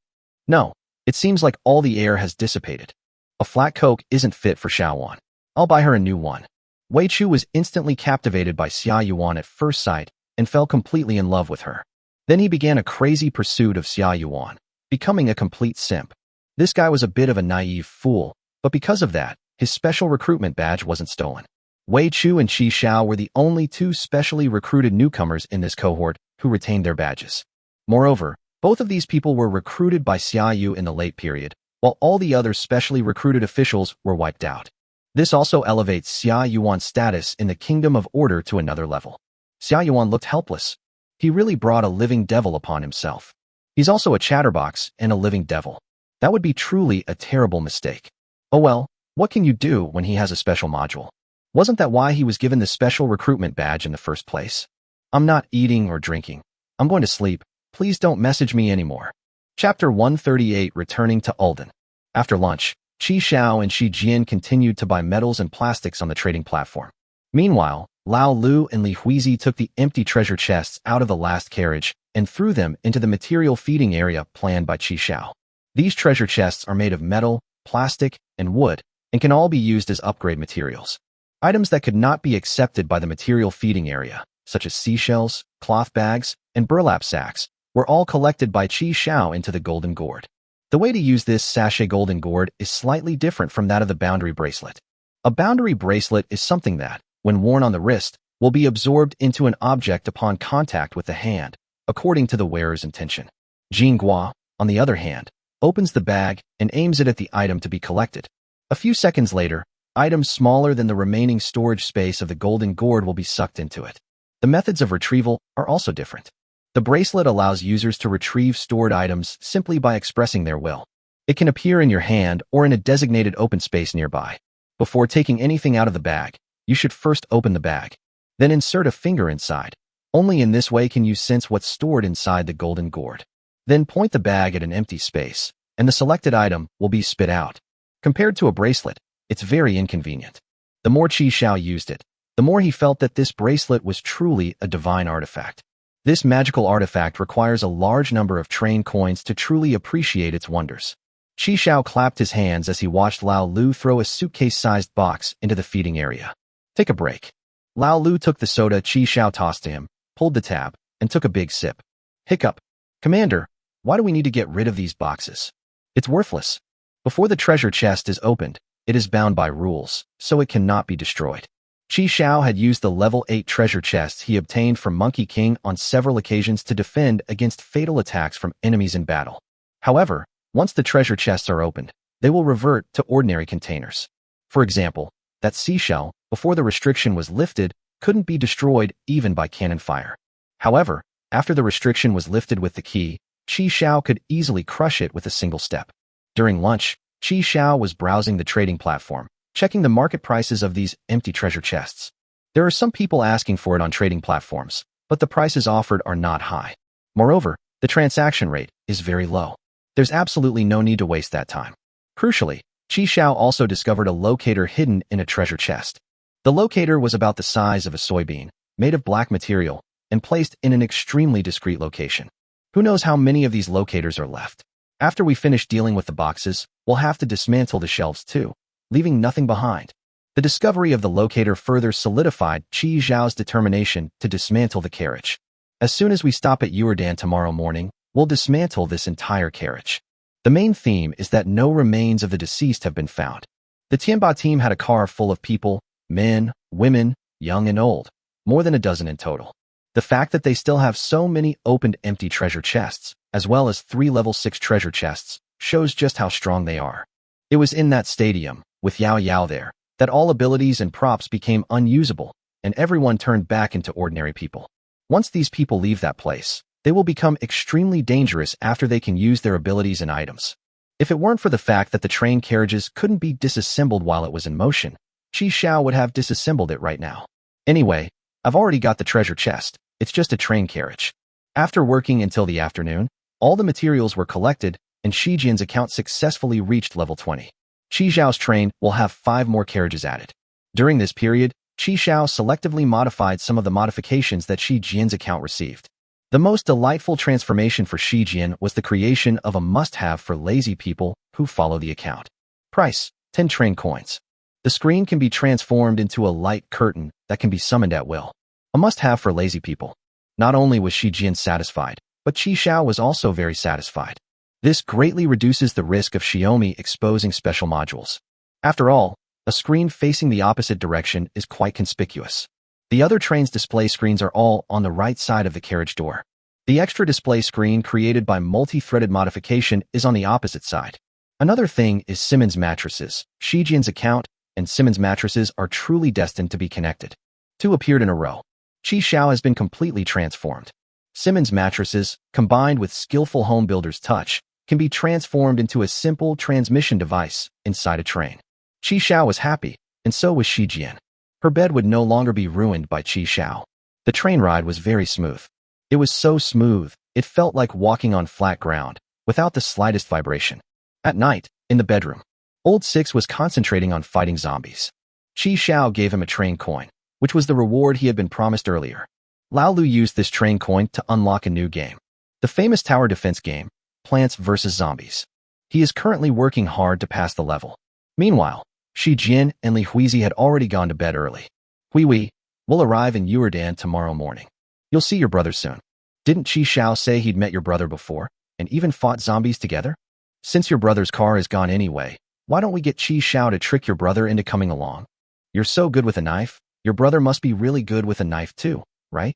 No, it seems like all the air has dissipated. A flat coke isn't fit for Xiaowan. I'll buy her a new one. Wei Chu was instantly captivated by Xia Yuan at first sight and fell completely in love with her. Then he began a crazy pursuit of Xia Yuan, becoming a complete simp. This guy was a bit of a naive fool, but because of that, his special recruitment badge wasn't stolen. Wei Chu and Qi Xiao were the only two specially recruited newcomers in this cohort who retained their badges. Moreover, both of these people were recruited by Xia Yu in the late period, while all the other specially recruited officials were wiped out. This also elevates Xia Yuan's status in the Kingdom of Order to another level. Xia Yuan looked helpless. He really brought a living devil upon himself. He's also a chatterbox and a living devil. That would be truly a terrible mistake. Oh well, what can you do when he has a special module? Wasn't that why he was given the special recruitment badge in the first place? I'm not eating or drinking. I'm going to sleep. Please don't message me anymore. Chapter 138, Returning to Ulden. After lunch, Qi Xiao and Shi Jian continued to buy metals and plastics on the trading platform. Meanwhile, Lao Lu and Li Huizi took the empty treasure chests out of the last carriage and threw them into the material feeding area planned by Qi Xiao. These treasure chests are made of metal, plastic, and wood, and can all be used as upgrade materials. Items that could not be accepted by the material feeding area, such as seashells, cloth bags, and burlap sacks, were all collected by Qi Xiao into the golden gourd. The way to use this sachet golden gourd is slightly different from that of the boundary bracelet. A boundary bracelet is something that, when worn on the wrist, will be absorbed into an object upon contact with the hand, according to the wearer's intention. Jinghua, on the other hand, opens the bag and aims it at the item to be collected. A few seconds later, items smaller than the remaining storage space of the golden gourd will be sucked into it. The methods of retrieval are also different. The bracelet allows users to retrieve stored items simply by expressing their will. It can appear in your hand or in a designated open space nearby. Before taking anything out of the bag, you should first open the bag. Then insert a finger inside. Only in this way can you sense what's stored inside the golden gourd. Then point the bag at an empty space, and the selected item will be spit out. Compared to a bracelet, it's very inconvenient. The more Qi Xiao used it, the more he felt that this bracelet was truly a divine artifact. This magical artifact requires a large number of train coins to truly appreciate its wonders. Qi Xiao clapped his hands as he watched Lao Lu throw a suitcase-sized box into the feeding area. Take a break. Lao Lu took the soda Qi Xiao tossed to him, pulled the tab, and took a big sip. Hiccup. Commander, why do we need to get rid of these boxes? It's worthless. Before the treasure chest is opened, it is bound by rules, so it cannot be destroyed. Qi Xiao had used the level 8 treasure chests he obtained from Monkey King on several occasions to defend against fatal attacks from enemies in battle. However, once the treasure chests are opened, they will revert to ordinary containers. For example, that seashell, before the restriction was lifted, couldn't be destroyed even by cannon fire. However, after the restriction was lifted with the key, Qi Xiao could easily crush it with a single step. During lunch, Qi Xiao was browsing the trading platform, checking the market prices of these empty treasure chests. There are some people asking for it on trading platforms, but the prices offered are not high. Moreover, the transaction rate is very low. There's absolutely no need to waste that time. Crucially, Qi Xiao also discovered a locator hidden in a treasure chest. The locator was about the size of a soybean, made of black material, and placed in an extremely discreet location. Who knows how many of these locators are left? After we finish dealing with the boxes, we'll have to dismantle the shelves too, leaving nothing behind. The discovery of the locator further solidified Qi Xiao's determination to dismantle the carriage. As soon as we stop at Yuerdan tomorrow morning, we'll dismantle this entire carriage. The main theme is that no remains of the deceased have been found. The Tianba team had a car full of people, men, women, young and old, more than a dozen in total. The fact that they still have so many opened empty treasure chests, as well as 3 level 6 treasure chests, shows just how strong they are. It was in that stadium, with Yao Yao there, that all abilities and props became unusable, and everyone turned back into ordinary people. Once these people leave that place, they will become extremely dangerous after they can use their abilities and items. If it weren't for the fact that the train carriages couldn't be disassembled while it was in motion, Qi Xiao would have disassembled it right now. Anyway, I've already got the treasure chest. It's just a train carriage. After working until the afternoon, all the materials were collected, and Shi Jian's account successfully reached level 20. Qi Xiao's train will have 5 more carriages added. During this period, Qi Xiao selectively modified some of the modifications that Shi Jian's account received. The most delightful transformation for Shi Jian was the creation of a must-have for lazy people who follow the account. Price: 10 train coins. The screen can be transformed into a light curtain that can be summoned at will. A must-have for lazy people. Not only was Shi Jian satisfied, but Qi Xiao was also very satisfied. This greatly reduces the risk of Xiaomi exposing special modules. After all, a screen facing the opposite direction is quite conspicuous. The other train's display screens are all on the right side of the carriage door. The extra display screen created by multi-threaded modification is on the opposite side. Another thing is Simmons mattresses. Shi Jian's account and Simmons mattresses are truly destined to be connected. 2 appeared in a row. Qi Xiao has been completely transformed. Simmons mattresses, combined with skillful home builder's touch, can be transformed into a simple transmission device inside a train. Qi Xiao was happy, and so was Shi Jian. Her bed would no longer be ruined by Qi Xiao. The train ride was very smooth. It was so smooth, it felt like walking on flat ground, without the slightest vibration. At night, in the bedroom, Old Six was concentrating on fighting zombies. Qi Xiao gave him a train coin, which was the reward he had been promised earlier. Lao Lu used this train coin to unlock a new game. The famous tower defense game, Plants vs. Zombies. He is currently working hard to pass the level. Meanwhile, Shi Jian and Li Huizi had already gone to bed early. Hui, we'll arrive in Yuerdan tomorrow morning. You'll see your brother soon. Didn't Qi Xiao say he'd met your brother before, and even fought zombies together? Since your brother's car is gone anyway, why don't we get Qi Xiao to trick your brother into coming along? You're so good with a knife, your brother must be really good with a knife too, right?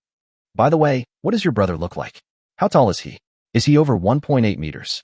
By the way, what does your brother look like? How tall is he? Is he over 1.8 meters?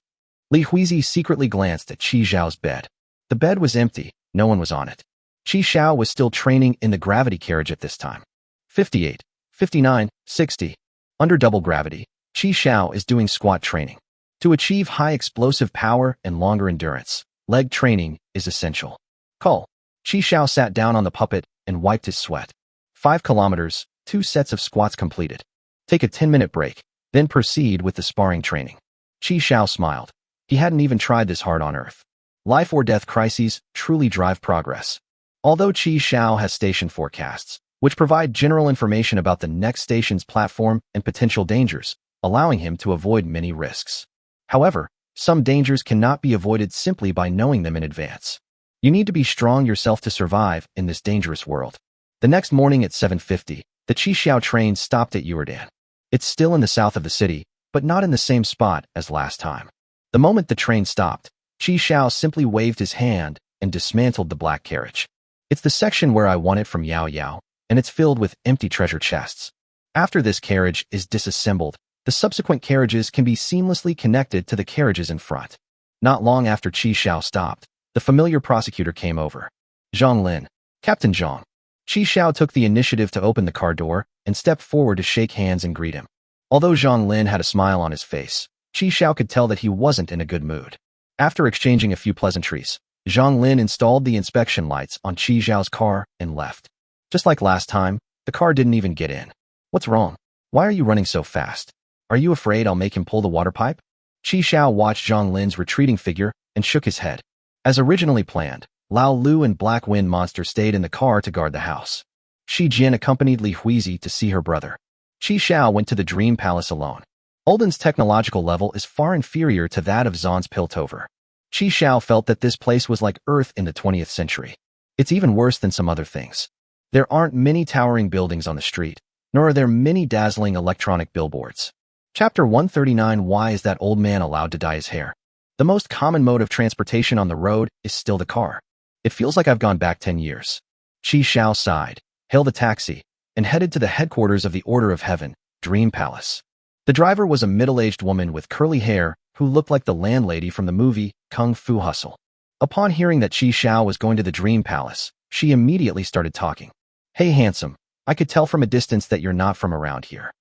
Li Huizi secretly glanced at Qi Xiao's bed. The bed was empty, no one was on it. Qi Xiao was still training in the gravity carriage at this time. 58, 59, 60. Under double gravity, Qi Xiao is doing squat training. To achieve high explosive power and longer endurance, leg training is essential. Call. Qi Xiao sat down on the puppet and wiped his sweat. 5 kilometers, 2 sets of squats completed. Take a 10-minute break, then proceed with the sparring training. Qi Xiao smiled. He hadn't even tried this hard on Earth. Life or death crises truly drive progress. Although Qi Xiao has station forecasts, which provide general information about the next station's platform and potential dangers, allowing him to avoid many risks. However, some dangers cannot be avoided simply by knowing them in advance. You need to be strong yourself to survive in this dangerous world. The next morning at 7:50, the Qi Xiao train stopped at Yuerdan. It's still in the south of the city, but not in the same spot as last time. The moment the train stopped, Qi Xiao simply waved his hand and dismantled the black carriage. It's the section where I won it from Yao Yao, and it's filled with empty treasure chests. After this carriage is disassembled, the subsequent carriages can be seamlessly connected to the carriages in front. Not long after Qi Xiao stopped, the familiar prosecutor came over. Zhang Lin. Captain Zhang. Qi Xiao took the initiative to open the car door and stepped forward to shake hands and greet him. Although Zhang Lin had a smile on his face, Qi Xiao could tell that he wasn't in a good mood. After exchanging a few pleasantries, Zhang Lin installed the inspection lights on Qi Xiao's car and left. Just like last time, the car didn't even get in. What's wrong? Why are you running so fast? Are you afraid I'll make him pull the water pipe? Qi Xiao watched Zhang Lin's retreating figure and shook his head. As originally planned, Lao Lu and Black Wind Monster stayed in the car to guard the house. Shi Jian accompanied Li Huizi to see her brother. Qi Xiao went to the Dream Palace alone. Ulden's technological level is far inferior to that of Zahn's Piltover. Qi Xiao felt that this place was like Earth in the 20th century. It's even worse than some other things. There aren't many towering buildings on the street, nor are there many dazzling electronic billboards. Chapter 139. Why is that old man allowed to dye his hair? The most common mode of transportation on the road is still the car. It feels like I've gone back 10 years. Qi Xiao sighed, hailed a taxi, and headed to the headquarters of the Order of Heaven, Dream Palace. The driver was a middle-aged woman with curly hair who looked like the landlady from the movie Kung Fu Hustle. Upon hearing that Qi Xiao was going to the Dream Palace, she immediately started talking. Hey handsome, I could tell from a distance that you're not from around here.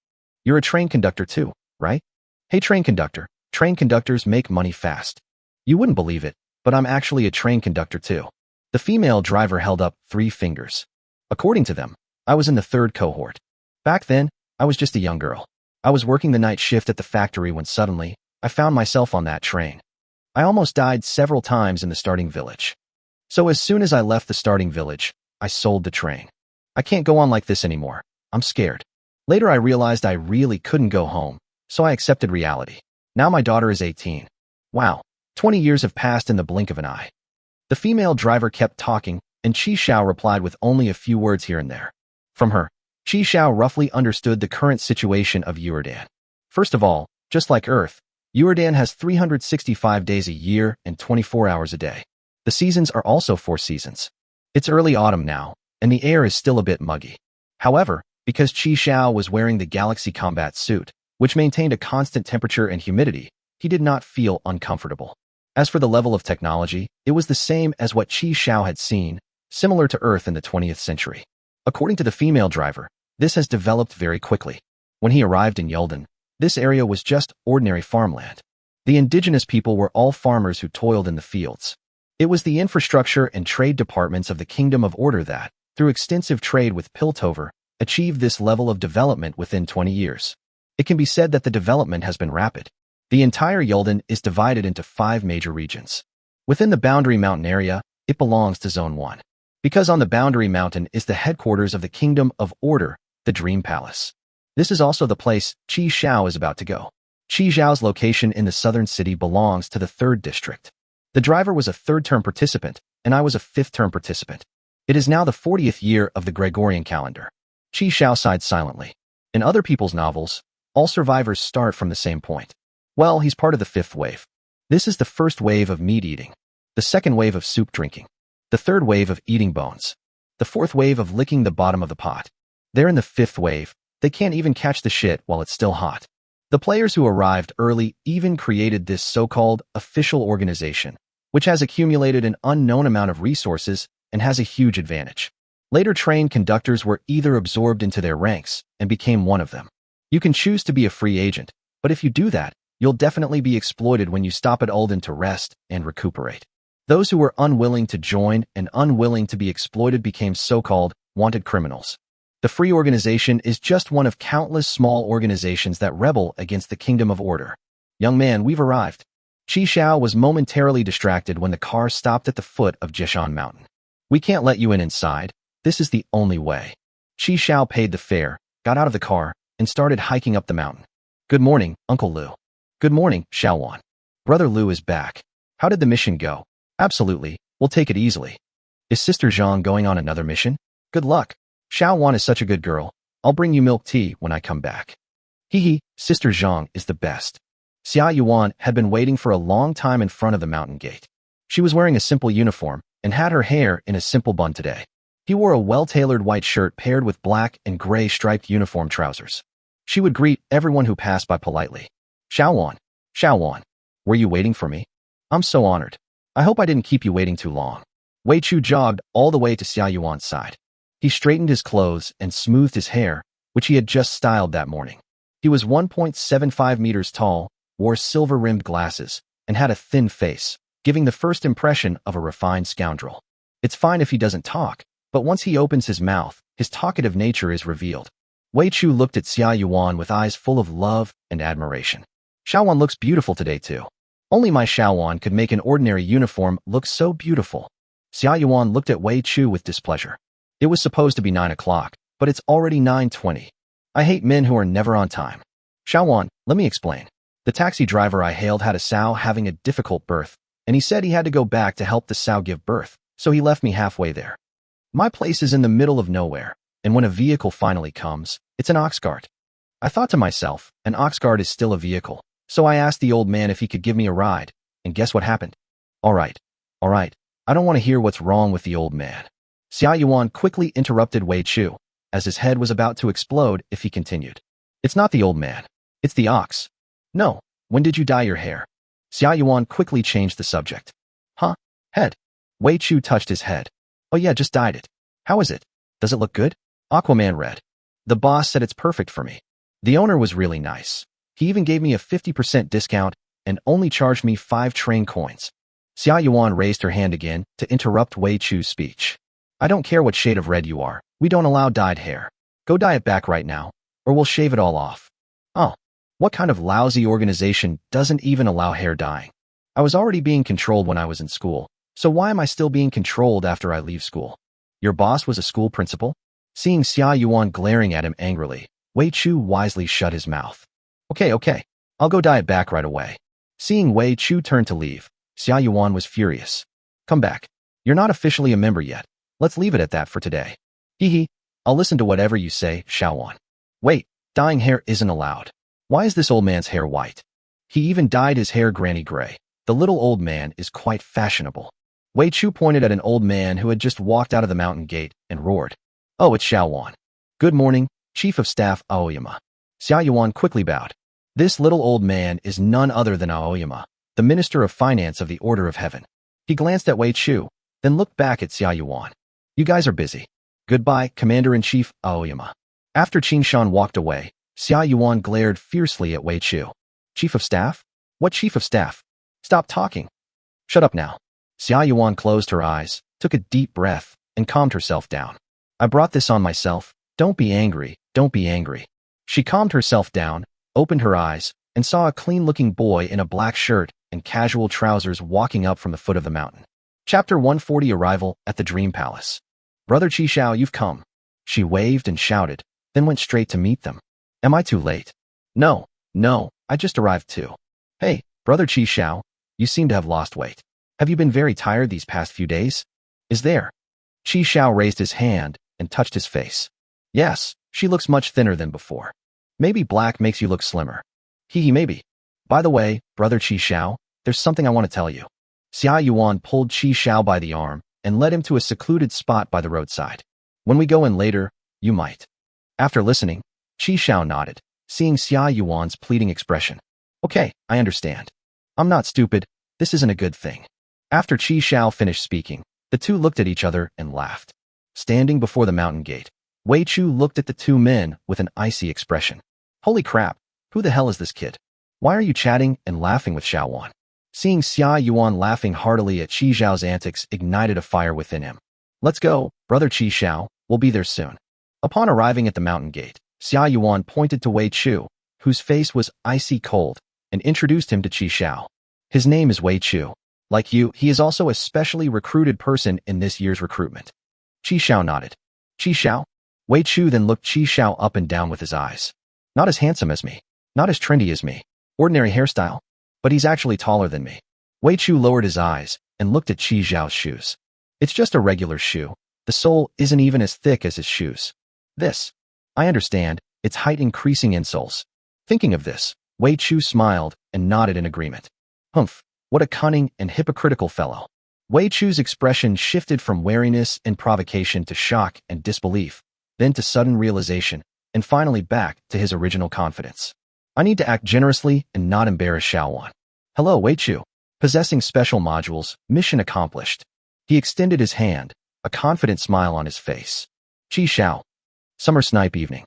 You're a train conductor too, right? Hey train conductor, train conductors make money fast. You wouldn't believe it, but I'm actually a train conductor too. The female driver held up 3 fingers. According to them, I was in the 3rd cohort. Back then, I was just a young girl. I was working the night shift at the factory when suddenly, I found myself on that train. I almost died several times in the starting village. So as soon as I left the starting village, I sold the train. I can't go on like this anymore. I'm scared. Later I realized I really couldn't go home, so I accepted reality. Now my daughter is 18. Wow, 20 years have passed in the blink of an eye. The female driver kept talking, and Chi Xiao replied with only a few words here and there. From her, Chi Xiao roughly understood the current situation of Yurdan. First of all, just like Earth, Yurdan has 365 days a year and 24 hours a day. The seasons are also 4 seasons. It's early autumn now, and the air is still a bit muggy. However, because Chi Xiao was wearing the Galaxy Combat suit, which maintained a constant temperature and humidity, he did not feel uncomfortable. As for the level of technology, it was the same as what Chi Xiao had seen, similar to Earth in the 20th century. According to the female driver, this has developed very quickly. When he arrived in Yuldan, this area was just ordinary farmland. The indigenous people were all farmers who toiled in the fields. It was the infrastructure and trade departments of the Kingdom of Order that, through extensive trade with Piltover, achieved this level of development within 20 years. It can be said that the development has been rapid. The entire Yuldan is divided into 5 major regions. Within the Boundary Mountain area, it belongs to Zone 1. Because on the Boundary Mountain is the headquarters of the Kingdom of Order, the Dream Palace. This is also the place Chi Xiao is about to go. Chi Xiao's location in the southern city belongs to the 3rd district. The driver was a 3rd-term participant, and I was a 5th-term participant. It is now the 40th year of the Gregorian calendar. Chi Xiao sighed silently. In other people's novels, all survivors start from the same point. Well, he's part of the 5th wave. This is the 1st wave of meat eating, the 2nd wave of soup drinking, the 3rd wave of eating bones, the 4th wave of licking the bottom of the pot. They're in the 5th wave. They can't even catch the shit while it's still hot. The players who arrived early even created this so-called official organization, which has accumulated an unknown amount of resources and has a huge advantage. Later trained conductors were either absorbed into their ranks and became one of them. You can choose to be a free agent, but if you do that, you'll definitely be exploited when you stop at Ulden to rest and recuperate. Those who were unwilling to join and unwilling to be exploited became so-called wanted criminals. The free organization is just one of countless small organizations that rebel against the Kingdom of Order. Young man, we've arrived. Chi Xiao was momentarily distracted when the car stopped at the foot of Jishan Mountain. We can't let you in inside. This is the only way. Chi Xiao paid the fare, got out of the car, and started hiking up the mountain. Good morning, Uncle Lu. Good morning, Xiaowan. Brother Lu is back. How did the mission go? Absolutely, we'll take it easily. Is Sister Zhang going on another mission? Good luck. Xiaowan is such a good girl. I'll bring you milk tea when I come back. Hee, Sister Zhang is the best. Xia Yuan had been waiting for a long time in front of the mountain gate. She was wearing a simple uniform and had her hair in a simple bun today. He wore a well-tailored white shirt paired with black and gray striped uniform trousers. She would greet everyone who passed by politely. Xiaowan, were you waiting for me? I'm so honored. I hope I didn't keep you waiting too long. Wei Chu jogged all the way to Xia Yuan's side. He straightened his clothes and smoothed his hair, which he had just styled that morning. He was 1.75 meters tall, wore silver-rimmed glasses, and had a thin face, giving the first impression of a refined scoundrel. It's fine if he doesn't talk, but once he opens his mouth, his talkative nature is revealed. Wei Chu looked at Xia Yuan with eyes full of love and admiration. Xiaowan looks beautiful today too. Only my Xiaowan could make an ordinary uniform look so beautiful. Xia Yuan looked at Wei Chu with displeasure. It was supposed to be 9 o'clock, but it's already 9:20. I hate men who are never on time. Xiaowan, let me explain. The taxi driver I hailed had a sow having a difficult birth, and he said he had to go back to help the sow give birth, so he left me halfway there. My place is in the middle of nowhere, and when a vehicle finally comes, it's an ox cart. I thought to myself, an ox cart is still a vehicle, so I asked the old man if he could give me a ride, and guess what happened? All right, I don't want to hear what's wrong with the old man. Xia Yuan quickly interrupted Wei Chu, as his head was about to explode if he continued. It's not the old man. It's the ox. No, when did you dye your hair? Xia Yuan quickly changed the subject. Huh? Head. Wei Chu touched his head. Oh yeah, just dyed it. How is it? Does it look good? Aquaman read. The boss said it's perfect for me. The owner was really nice. He even gave me a 50% discount and only charged me 5 train coins. Xia Yuan raised her hand again to interrupt Wei Chu's speech. I don't care what shade of red you are. We don't allow dyed hair. Go dye it back right now, or we'll shave it all off. Oh, what kind of lousy organization doesn't even allow hair dyeing? I was already being controlled when I was in school, so why am I still being controlled after I leave school? Your boss was a school principal? Seeing Xia Yuan glaring at him angrily, Wei Chu wisely shut his mouth. Okay, I'll go dye it back right away. Seeing Wei Chu turn to leave, Xia Yuan was furious. Come back. You're not officially a member yet. Let's leave it at that for today. Hee, I'll listen to whatever you say, Xiaowan. Wait, dyeing hair isn't allowed. Why is this old man's hair white? He even dyed his hair granny gray. The little old man is quite fashionable. Wei Chu pointed at an old man who had just walked out of the mountain gate and roared. Oh, it's Xiaowan. Good morning, Chief of Staff Aoyama. Xia Yuan quickly bowed. This little old man is none other than Aoyama, the Minister of Finance of the Order of Heaven. He glanced at Wei Chu, then looked back at Xia Yuan. You guys are busy. Goodbye, Commander-in-Chief Aoyama. After Qin Shan walked away, Xia Yuan glared fiercely at Wei Chu. Chief of Staff? What Chief of Staff? Stop talking. Shut up now. Xia Yuan closed her eyes, took a deep breath, and calmed herself down. I brought this on myself. Don't be angry, don't be angry. She calmed herself down, opened her eyes, and saw a clean-looking boy in a black shirt and casual trousers walking up from the foot of the mountain. Chapter 140 Arrival at the Dream Palace. Brother Qi Xiao, you've come. She waved and shouted, then went straight to meet them. Am I too late? No, I just arrived too. Hey, Brother Qi Xiao, you seem to have lost weight. Have you been very tired these past few days? Is there? Qi Xiao raised his hand and touched his face. Yes, she looks much thinner than before. Maybe black makes you look slimmer. Maybe. By the way, Brother Qi Xiao, there's something I want to tell you. Xia Yuan pulled Qi Xiao by the arm and led him to a secluded spot by the roadside. When we go in later, you might. After listening, Qi Xiao nodded, seeing Xia Yuan's pleading expression. Okay, I understand. I'm not stupid. This isn't a good thing. After Qi Xiao finished speaking, the two looked at each other and laughed. Standing before the mountain gate, Wei Chu looked at the two men with an icy expression. Holy crap, who the hell is this kid? Why are you chatting and laughing with Xiaowan? Seeing Xia Yuan laughing heartily at Qi Xiao's antics ignited a fire within him. Let's go, Brother Qi Xiao, we'll be there soon. Upon arriving at the mountain gate, Xia Yuan pointed to Wei Chu, whose face was icy cold, and introduced him to Qi Xiao. His name is Wei Chu. Like you, he is also a specially recruited person in this year's recruitment. Qi Xiao nodded. Qi Xiao? Wei Chu then looked Qi Xiao up and down with his eyes. Not as handsome as me. Not as trendy as me. Ordinary hairstyle. But he's actually taller than me. Wei Chu lowered his eyes and looked at Qi Xiao's shoes. It's just a regular shoe. The sole isn't even as thick as his shoes. This. I understand, it's height increasing insoles. Thinking of this, Wei Chu smiled and nodded in agreement. Humph, what a cunning and hypocritical fellow. Wei Chu's expression shifted from wariness and provocation to shock and disbelief, then to sudden realization, and finally back to his original confidence. I need to act generously and not embarrass Xiaowan. Hello, Wei Chu. Possessing special modules, mission accomplished. He extended his hand, a confident smile on his face. Qi Xiao. Summer snipe evening.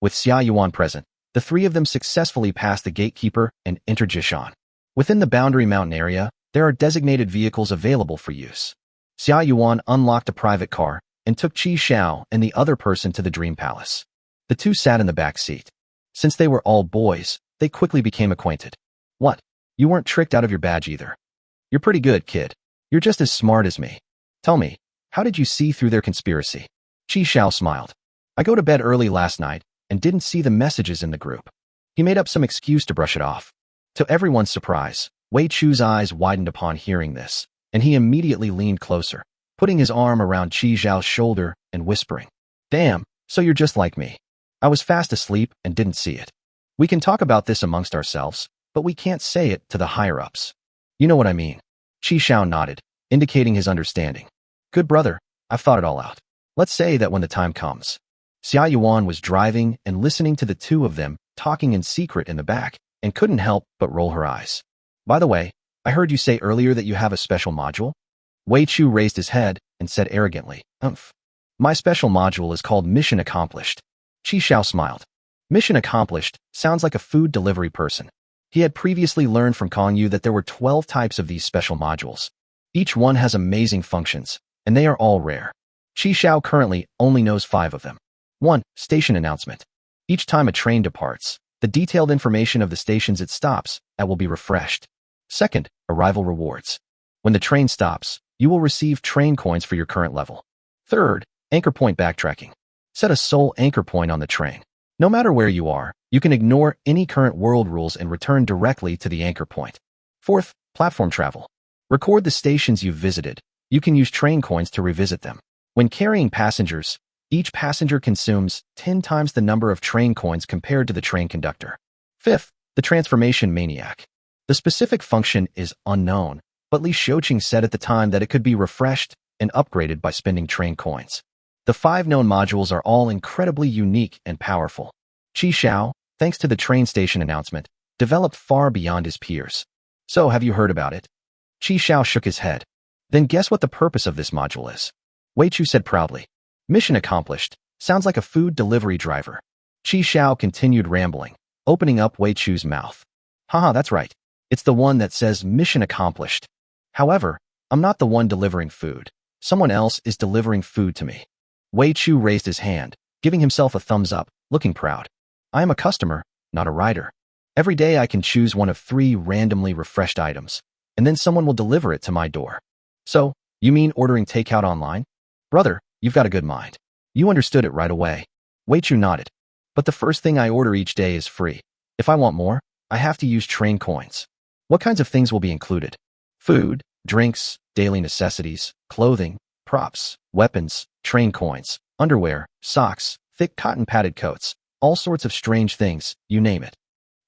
With Xia Yuan present, the three of them successfully passed the gatekeeper and entered Jishan. Within the boundary mountain area, there are designated vehicles available for use. Xia Yuan unlocked a private car and took Qi Xiao and the other person to the Dream Palace. The two sat in the back seat. Since they were all boys, they quickly became acquainted. What? You weren't tricked out of your badge either. You're pretty good, kid. You're just as smart as me. Tell me, how did you see through their conspiracy? Qi Xiao smiled. I go to bed early last night and didn't see the messages in the group. He made up some excuse to brush it off. To everyone's surprise, Wei Chu's eyes widened upon hearing this, and he immediately leaned closer, putting his arm around Qi Xiao's shoulder and whispering, Damn, so you're just like me. I was fast asleep and didn't see it. We can talk about this amongst ourselves, but we can't say it to the higher-ups. You know what I mean. Qi Xiao nodded, indicating his understanding. Good brother, I've thought it all out. Let's say that when the time comes. Xia Yuan was driving and listening to the two of them talking in secret in the back, and couldn't help but roll her eyes. By the way, I heard you say earlier that you have a special module? Wei Chu raised his head and said arrogantly, Umph. My special module is called Mission Accomplished. Qi Xiao smiled. Mission Accomplished sounds like a food delivery person. He had previously learned from Kong Yu that there were 12 types of these special modules. Each one has amazing functions, and they are all rare. Qi Xiao currently only knows 5 of them. 1. Station announcement. Each time a train departs, the detailed information of the stations it stops at will be refreshed. 2nd. Arrival rewards. When the train stops, you will receive train coins for your current level. 3rd. Anchor point backtracking. Set a sole anchor point on the train. No matter where you are, you can ignore any current world rules and return directly to the anchor point. 4th. Platform travel. Record the stations you've visited. You can use train coins to revisit them. When carrying passengers, each passenger consumes 10 times the number of train coins compared to the train conductor. 5th. The transformation maniac. The specific function is unknown, but Li Xiuqing said at the time that it could be refreshed and upgraded by spending train coins. The 5 known modules are all incredibly unique and powerful. Qi Xiao, thanks to the train station announcement, developed far beyond his peers. So, have you heard about it? Qi Xiao shook his head. Then guess what the purpose of this module is? Wei Chu said proudly. Mission accomplished. Sounds like a food delivery driver. Qi Xiao continued rambling, opening up Wei Chu's mouth. Haha, that's right. It's the one that says mission accomplished. However, I'm not the one delivering food. Someone else is delivering food to me. Wei Chu raised his hand, giving himself a thumbs up, looking proud. I am a customer, not a rider. Every day I can choose one of 3 randomly refreshed items, and then someone will deliver it to my door. So, you mean ordering takeout online? Brother, you've got a good mind. You understood it right away. Wei Chu nodded. But the first thing I order each day is free. If I want more, I have to use train coins. What kinds of things will be included? Food, drinks, daily necessities, clothing, props, weapons, train coins, underwear, socks, thick cotton padded coats, all sorts of strange things, you name it.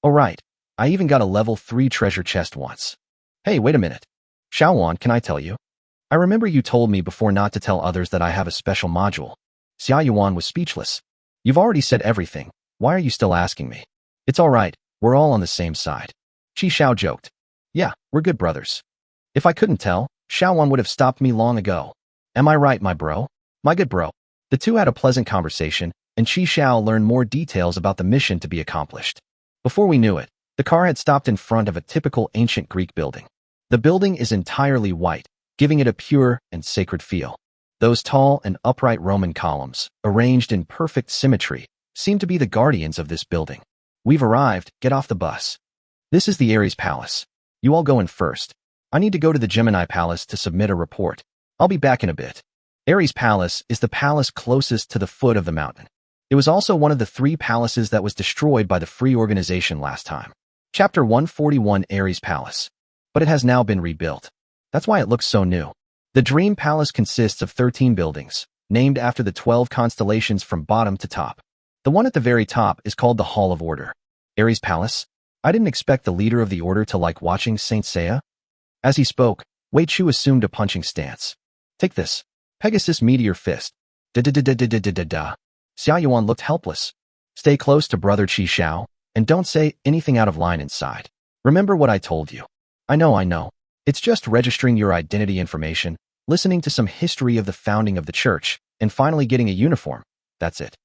Oh right, I even got a level 3 treasure chest once. Hey, wait a minute. Xiaowan, can I tell you? I remember you told me before not to tell others that I have a special module. Xia Yuan was speechless. You've already said everything. Why are you still asking me? It's all right, we're all on the same side. Qi Xiao joked. Yeah, we're good brothers. If I couldn't tell, Xiaowan would have stopped me long ago. Am I right, my bro? My good bro. The two had a pleasant conversation, and Qi Xiao learned more details about the mission to be accomplished. Before we knew it, the car had stopped in front of a typical ancient Greek building. The building is entirely white, giving it a pure and sacred feel. Those tall and upright Roman columns, arranged in perfect symmetry, seem to be the guardians of this building. We've arrived, get off the bus. This is the Ares Palace. You all go in first. I need to go to the Gemini Palace to submit a report. I'll be back in a bit. Ares Palace is the palace closest to the foot of the mountain. It was also one of the 3 palaces that was destroyed by the Free Organization last time. Chapter 141 Ares Palace. But it has now been rebuilt. That's why it looks so new. The Dream Palace consists of 13 buildings, named after the 12 constellations from bottom to top. The one at the very top is called the Hall of Order. Ares Palace? I didn't expect the leader of the order to like watching Saint Seiya. As he spoke, Wei Chu assumed a punching stance. Take this. Pegasus Meteor Fist. Da-da-da-da-da-da-da-da. Xia Yuan looked helpless. Stay close to brother Qi Xiao, and don't say anything out of line inside. Remember what I told you. I know. It's just registering your identity information, listening to some history of the founding of the church, and finally getting a uniform. That's it.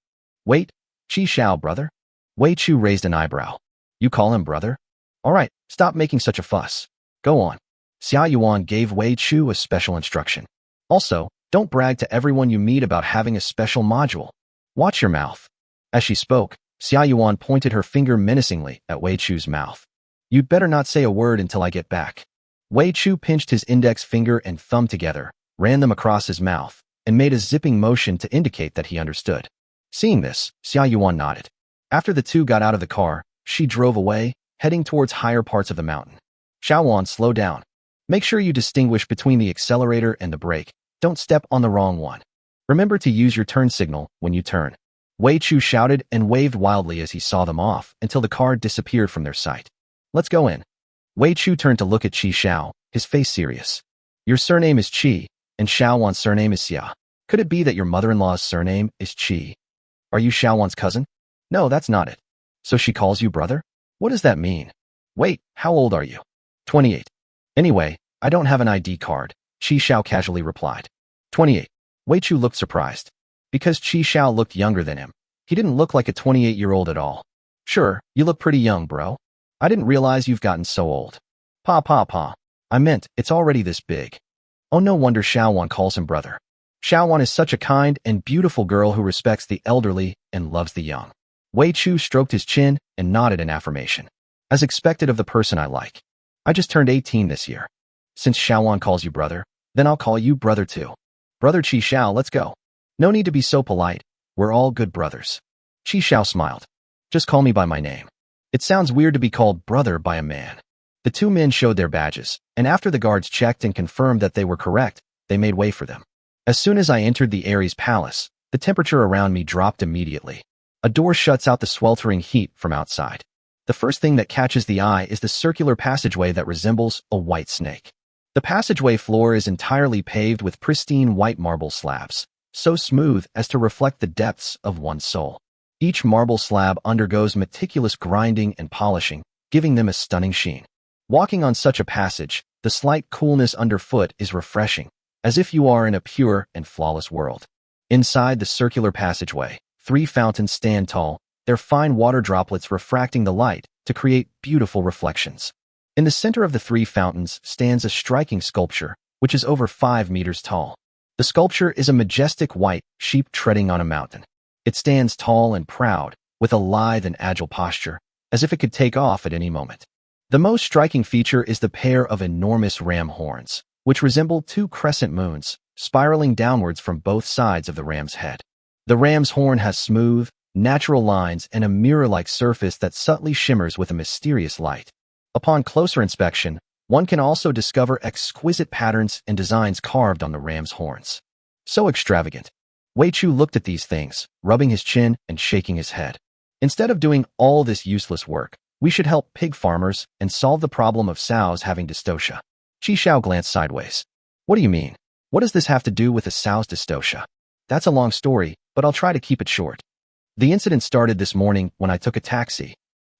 Wait, Qi Xiao, brother? Wei Chu raised an eyebrow. You call him brother? All right, stop making such a fuss. Go on. Xia Yuan gave Wei Chu a special instruction. Also, don't brag to everyone you meet about having a special module. Watch your mouth. As she spoke, Xia Yuan pointed her finger menacingly at Wei Chu's mouth. You'd better not say a word until I get back. Wei Chu pinched his index finger and thumb together, ran them across his mouth, and made a zipping motion to indicate that he understood. Seeing this, Xia Yuan nodded. After the two got out of the car, she drove away, heading towards higher parts of the mountain. Xiaowan, slow down. Make sure you distinguish between the accelerator and the brake. Don't step on the wrong one. Remember to use your turn signal when you turn. Wei Chu shouted and waved wildly as he saw them off until the car disappeared from their sight. Let's go in. Wei Chu turned to look at Qi Xiao, his face serious. Your surname is Qi, and Xiaowan's surname is Xia. Could it be that your mother-in-law's surname is Qi? Are you Xiaowan's cousin? No, that's not it. So she calls you brother? What does that mean? Wait, how old are you? 28. Anyway, I don't have an ID card, Qi Xiao casually replied. 28. Wei Chu looked surprised. because Qi Xiao looked younger than him. He didn't look like a 28-year-old at all. Sure, you look pretty young, bro. I didn't realize you've gotten so old. Pa. I meant, it's already this big. Oh, no wonder Xiaowan calls him brother. Xiaowan is such a kind and beautiful girl who respects the elderly and loves the young. Wei Chu stroked his chin and nodded in affirmation. As expected of the person I like. I just turned 18 this year. Since Xiaowan calls you brother, then I'll call you brother too. Brother Qi Xiao, let's go. No need to be so polite. We're all good brothers. Qi Xiao smiled. Just call me by my name. It sounds weird to be called brother by a man. The two men showed their badges, and after the guards checked and confirmed that they were correct, they made way for them. As soon as I entered the Ares Palace, the temperature around me dropped immediately. A door shuts out the sweltering heat from outside. The first thing that catches the eye is the circular passageway that resembles a white snake. The passageway floor is entirely paved with pristine white marble slabs, so smooth as to reflect the depths of one's soul. Each marble slab undergoes meticulous grinding and polishing, giving them a stunning sheen. Walking on such a passage, the slight coolness underfoot is refreshing, as if you are in a pure and flawless world. Inside the circular passageway, 3 fountains stand tall, their fine water droplets refracting the light to create beautiful reflections. In the center of the 3 fountains stands a striking sculpture, which is over 5 meters tall. The sculpture is a majestic white sheep treading on a mountain. It stands tall and proud, with a lithe and agile posture, as if it could take off at any moment. The most striking feature is the pair of enormous ram horns, which resemble 2 crescent moons, spiraling downwards from both sides of the ram's head. The ram's horn has smooth, natural lines and a mirror-like surface that subtly shimmers with a mysterious light. Upon closer inspection, one can also discover exquisite patterns and designs carved on the ram's horns. So extravagant. Wei Chu looked at these things, rubbing his chin and shaking his head. Instead of doing all this useless work, we should help pig farmers and solve the problem of sows having dystocia. Qi Xiao glanced sideways. What do you mean? What does this have to do with a sow's dystocia? That's a long story, but I'll try to keep it short. The incident started this morning when I took a taxi.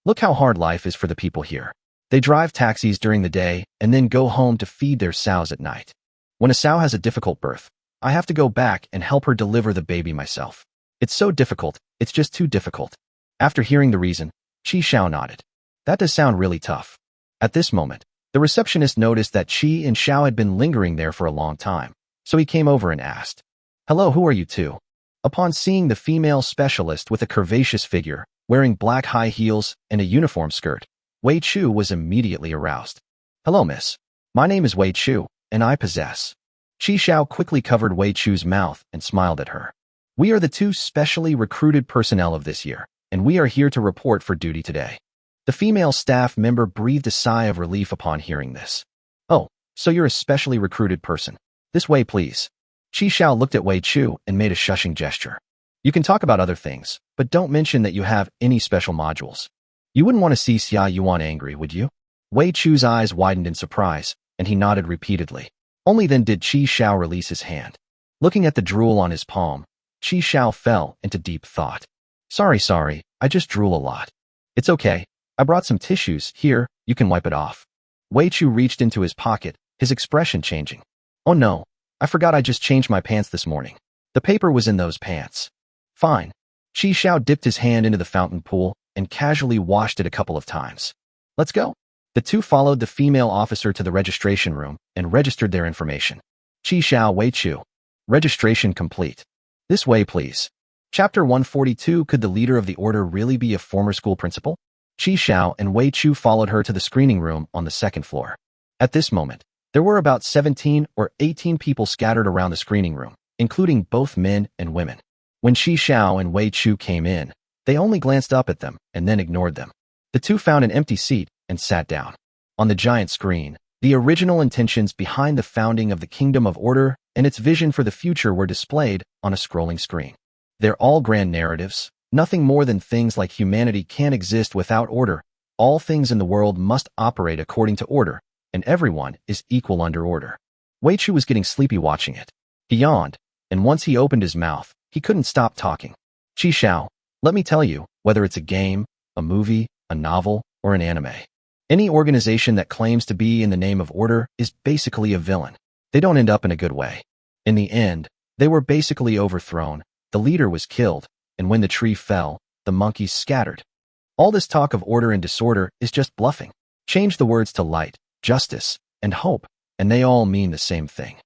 Look how hard life is for the people here. They drive taxis during the day and then go home to feed their sows at night. When a sow has a difficult birth, I have to go back and help her deliver the baby myself. It's so difficult, it's just too difficult. After hearing the reason, Qi Xiao nodded. That does sound really tough. At this moment, the receptionist noticed that Qi and Xiao had been lingering there for a long time, so he came over and asked, "Hello, who are you two?" Upon seeing the female specialist with a curvaceous figure, wearing black high heels and a uniform skirt, Wei Chu was immediately aroused. "Hello, miss. My name is Wei Chu, and I possess." Qi Xiao quickly covered Wei Chu's mouth and smiled at her. "We are the 2 specially recruited personnel of this year, and we are here to report for duty today." The female staff member breathed a sigh of relief upon hearing this. "Oh, so you're a specially recruited person. This way, please." Qi Xiao looked at Wei Chu and made a shushing gesture. "You can talk about other things, but don't mention that you have any special modules. You wouldn't want to see Xia Yuan angry, would you?" Wei Chu's eyes widened in surprise, and he nodded repeatedly. Only then did Qi Xiao release his hand. Looking at the drool on his palm, Qi Xiao fell into deep thought. Sorry, I just drool a lot. It's okay. I brought some tissues. Here, you can wipe it off." Wei Chu reached into his pocket, his expression changing. "Oh no, I forgot I just changed my pants this morning. The paper was in those pants." "Fine." Qi Xiao dipped his hand into the fountain pool and casually washed it a couple of times. "Let's go." The two followed the female officer to the registration room and registered their information. Qi Xiao, Wei Chu. Registration complete. This way, please. Chapter 142. Could the leader of the order really be a former school principal? Qi Xiao and Wei Chu followed her to the screening room on the 2nd floor. At this moment, there were about 17 or 18 people scattered around the screening room, including both men and women. When Qi Xiao and Wei Chu came in, they only glanced up at them and then ignored them. The two found an empty seat and sat down. On the giant screen, the original intentions behind the founding of the Kingdom of Order and its vision for the future were displayed on a scrolling screen. They're all grand narratives, nothing more than things like humanity can't exist without order, all things in the world must operate according to order, and everyone is equal under order. Wei Chu was getting sleepy watching it. He yawned, and once he opened his mouth, he couldn't stop talking. Qi Xiao, let me tell you, whether it's a game, a movie, a novel, or an anime, any organization that claims to be in the name of order is basically a villain. They don't end up in a good way. In the end, they were basically overthrown. the leader was killed, and when the tree fell, the monkeys scattered. All this talk of order and disorder is just bluffing. Change the words to light, justice, and hope, and they all mean the same thing.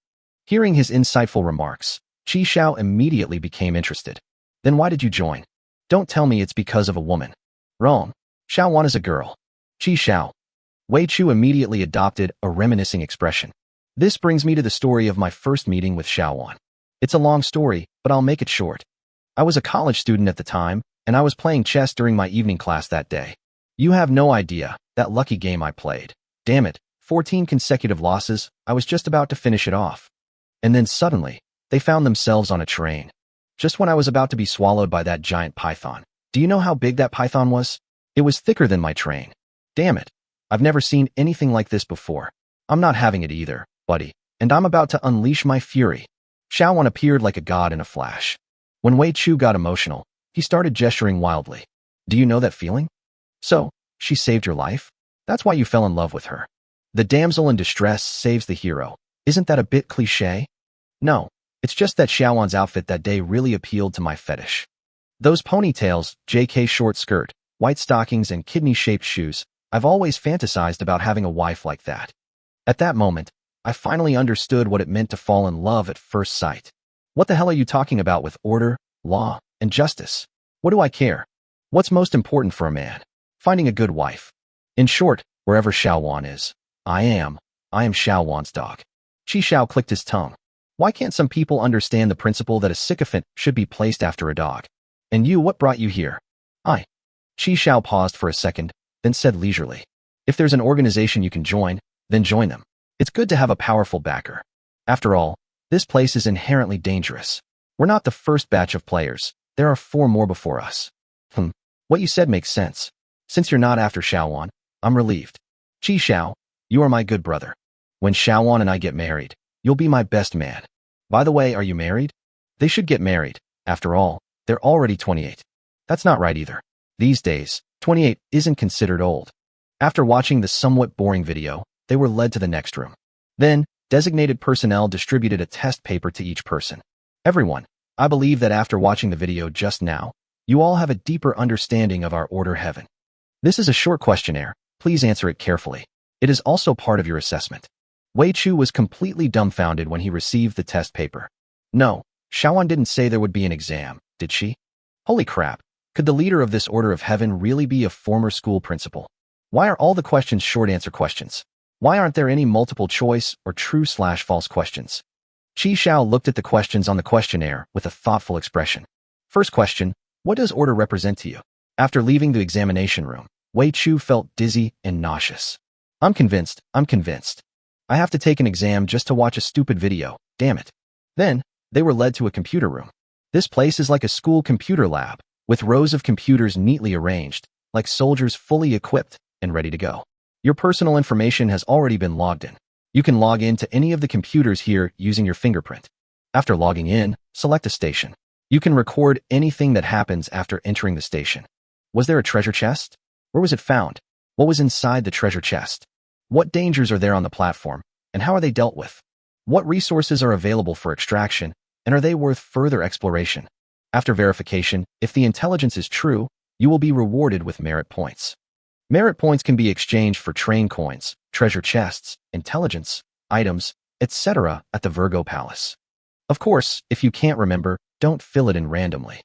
Hearing his insightful remarks, Qi Xiao immediately became interested. Then why did you join? Don't tell me it's because of a woman. Wrong. Xiaowan is a girl. Qi Xiao. Wei Chu immediately adopted a reminiscing expression. This brings me to the story of my first meeting with Xiaowan. It's a long story, but I'll make it short. I was a college student at the time, and I was playing chess during my evening class that day. You have no idea, that lucky game I played. Damn it, 14 consecutive losses, I was just about to finish it off. And then suddenly, they found themselves on a train. Just when I was about to be swallowed by that giant python. Do you know how big that python was? It was thicker than my train. Damn it. I've never seen anything like this before. I'm not having it either, buddy, and I'm about to unleash my fury. Xiaowan appeared like a god in a flash. When Wei Chu got emotional, he started gesturing wildly. Do you know that feeling? So, she saved your life? That's why you fell in love with her. The damsel in distress saves the hero. Isn't that a bit cliché? No, it's just that Xiaowan's outfit that day really appealed to my fetish. Those ponytails, JK short skirt, white stockings and kidney-shaped shoes, I've always fantasized about having a wife like that. At that moment, I finally understood what it meant to fall in love at first sight. What the hell are you talking about with order, law, and justice? What do I care? What's most important for a man? Finding a good wife. In short, wherever Xiaowan is, I am Xiaowan's dog. Qi Xiao clicked his tongue. Why can't some people understand the principle that a sycophant should be placed after a dog? And you, what brought you here? I. Qi Xiao paused for a second, then said leisurely. If there's an organization you can join, then join them. It's good to have a powerful backer. After all, this place is inherently dangerous. We're not the first batch of players. There are 4 more before us. What you said makes sense. Since you're not after Xiaowan, I'm relieved. Qi Xiao, you are my good brother. When Xiaowan and I get married, you'll be my best man. By the way, are you married? They should get married. After all, they're already 28. That's not right either. These days, 28 isn't considered old. After watching the somewhat boring video, they were led to the next room. Then, designated personnel distributed a test paper to each person. Everyone, I believe that after watching the video just now, you all have a deeper understanding of our order heaven. This is a short questionnaire. Please answer it carefully. It is also part of your assessment. Wei Chu was completely dumbfounded when he received the test paper. No, Xiaowan didn't say there would be an exam, did she? Holy crap, could the leader of this order of heaven really be a former school principal? Why are all the questions short answer questions? Why aren't there any multiple choice or true/false questions? Qi Xiao looked at the questions on the questionnaire with a thoughtful expression. First question, what does order represent to you? After leaving the examination room, Wei Chu felt dizzy and nauseous. I'm convinced. I have to take an exam just to watch a stupid video, damn it. Then, they were led to a computer room. This place is like a school computer lab, with rows of computers neatly arranged, like soldiers fully equipped and ready to go. Your personal information has already been logged in. You can log in to any of the computers here using your fingerprint. After logging in, select a station. You can record anything that happens after entering the station. Was there a treasure chest? Where was it found? What was inside the treasure chest? What dangers are there on the platform, and how are they dealt with? What resources are available for extraction, and are they worth further exploration? After verification, if the intelligence is true, you will be rewarded with merit points. Merit points can be exchanged for train coins, treasure chests, intelligence, items, etc. at the Virgo Palace. Of course, if you can't remember, don't fill it in randomly.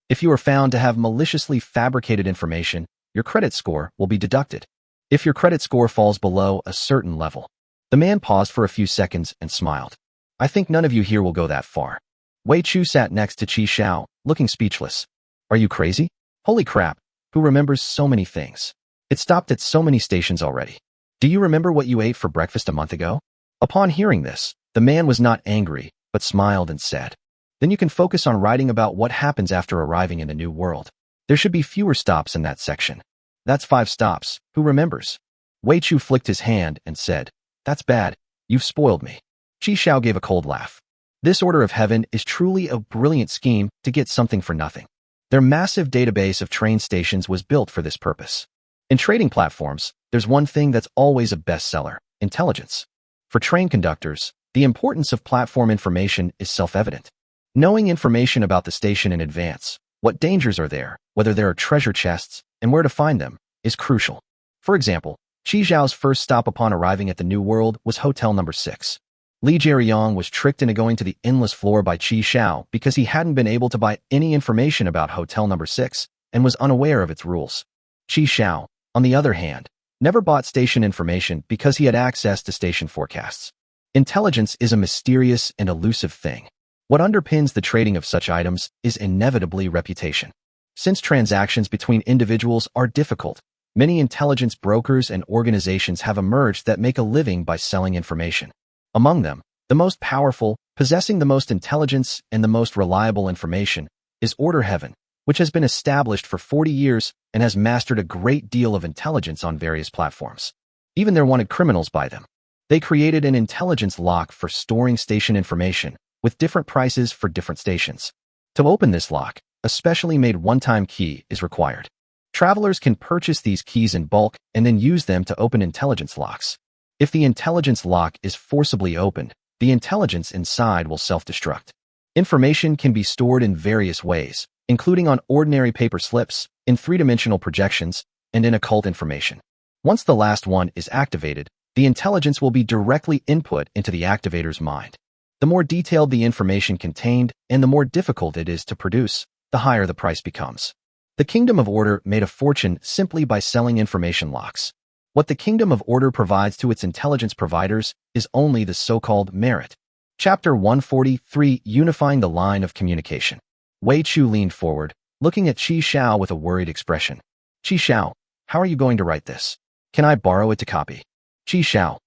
If you are found to have maliciously fabricated information, your credit score will be deducted. If your credit score falls below a certain level. The man paused for a few seconds and smiled. I think none of you here will go that far. Wei Chu sat next to Qi Xiao, looking speechless. Are you crazy? Holy crap, who remembers so many things? It stopped at so many stations already. Do you remember what you ate for breakfast a month ago? Upon hearing this, the man was not angry, but smiled and said, then you can focus on writing about what happens after arriving in a new world. There should be fewer stops in that section. That's 5 stops, who remembers? Wei Chu flicked his hand and said, that's bad, you've spoiled me. Qi Xiao gave a cold laugh. This order of heaven is truly a brilliant scheme to get something for nothing. Their massive database of train stations was built for this purpose. In trading platforms, there's one thing that's always a bestseller, intelligence. For train conductors, the importance of platform information is self-evident. Knowing information about the station in advance, what dangers are there, whether there are treasure chests, and where to find them, is crucial. For example, Qi Zhao's first stop upon arriving at the New World was Hotel Number 6. Li Jieyong was tricked into going to the endless floor by Qi Zhao because he hadn't been able to buy any information about Hotel Number 6 and was unaware of its rules. Qi Zhao, on the other hand, never bought station information because he had access to station forecasts. Intelligence is a mysterious and elusive thing. What underpins the trading of such items is inevitably reputation. Since transactions between individuals are difficult, many intelligence brokers and organizations have emerged that make a living by selling information. Among them, the most powerful, possessing the most intelligence and the most reliable information, is Order Heaven, which has been established for 40 years and has mastered a great deal of intelligence on various platforms. Even their wanted criminals buy them. They created an intelligence lock for storing station information, with different prices for different stations. To open this lock, a specially made one-time key is required. Travelers can purchase these keys in bulk and then use them to open intelligence locks. If the intelligence lock is forcibly opened, the intelligence inside will self-destruct. Information can be stored in various ways, including on ordinary paper slips, in three-dimensional projections, and in occult information. Once the last one is activated, the intelligence will be directly input into the activator's mind. The more detailed the information contained and the more difficult it is to produce, the higher the price becomes. The Kingdom of Order made a fortune simply by selling information locks. What the Kingdom of Order provides to its intelligence providers is only the so-called merit. Chapter 143, Unifying the Line of Communication. Wei Chu leaned forward, looking at Qi Zhao with a worried expression. Qi Zhao, how are you going to write this? Can I borrow it to copy? Qi Zhao,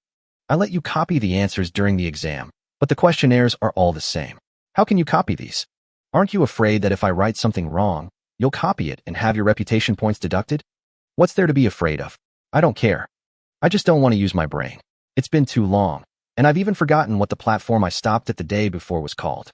I let you copy the answers during the exam, but the questionnaires are all the same. How can you copy these? Aren't you afraid that if I write something wrong, you'll copy it and have your reputation points deducted? What's there to be afraid of? I don't care. I just don't want to use my brain. It's been too long, and I've even forgotten what the platform I stopped at the day before was called.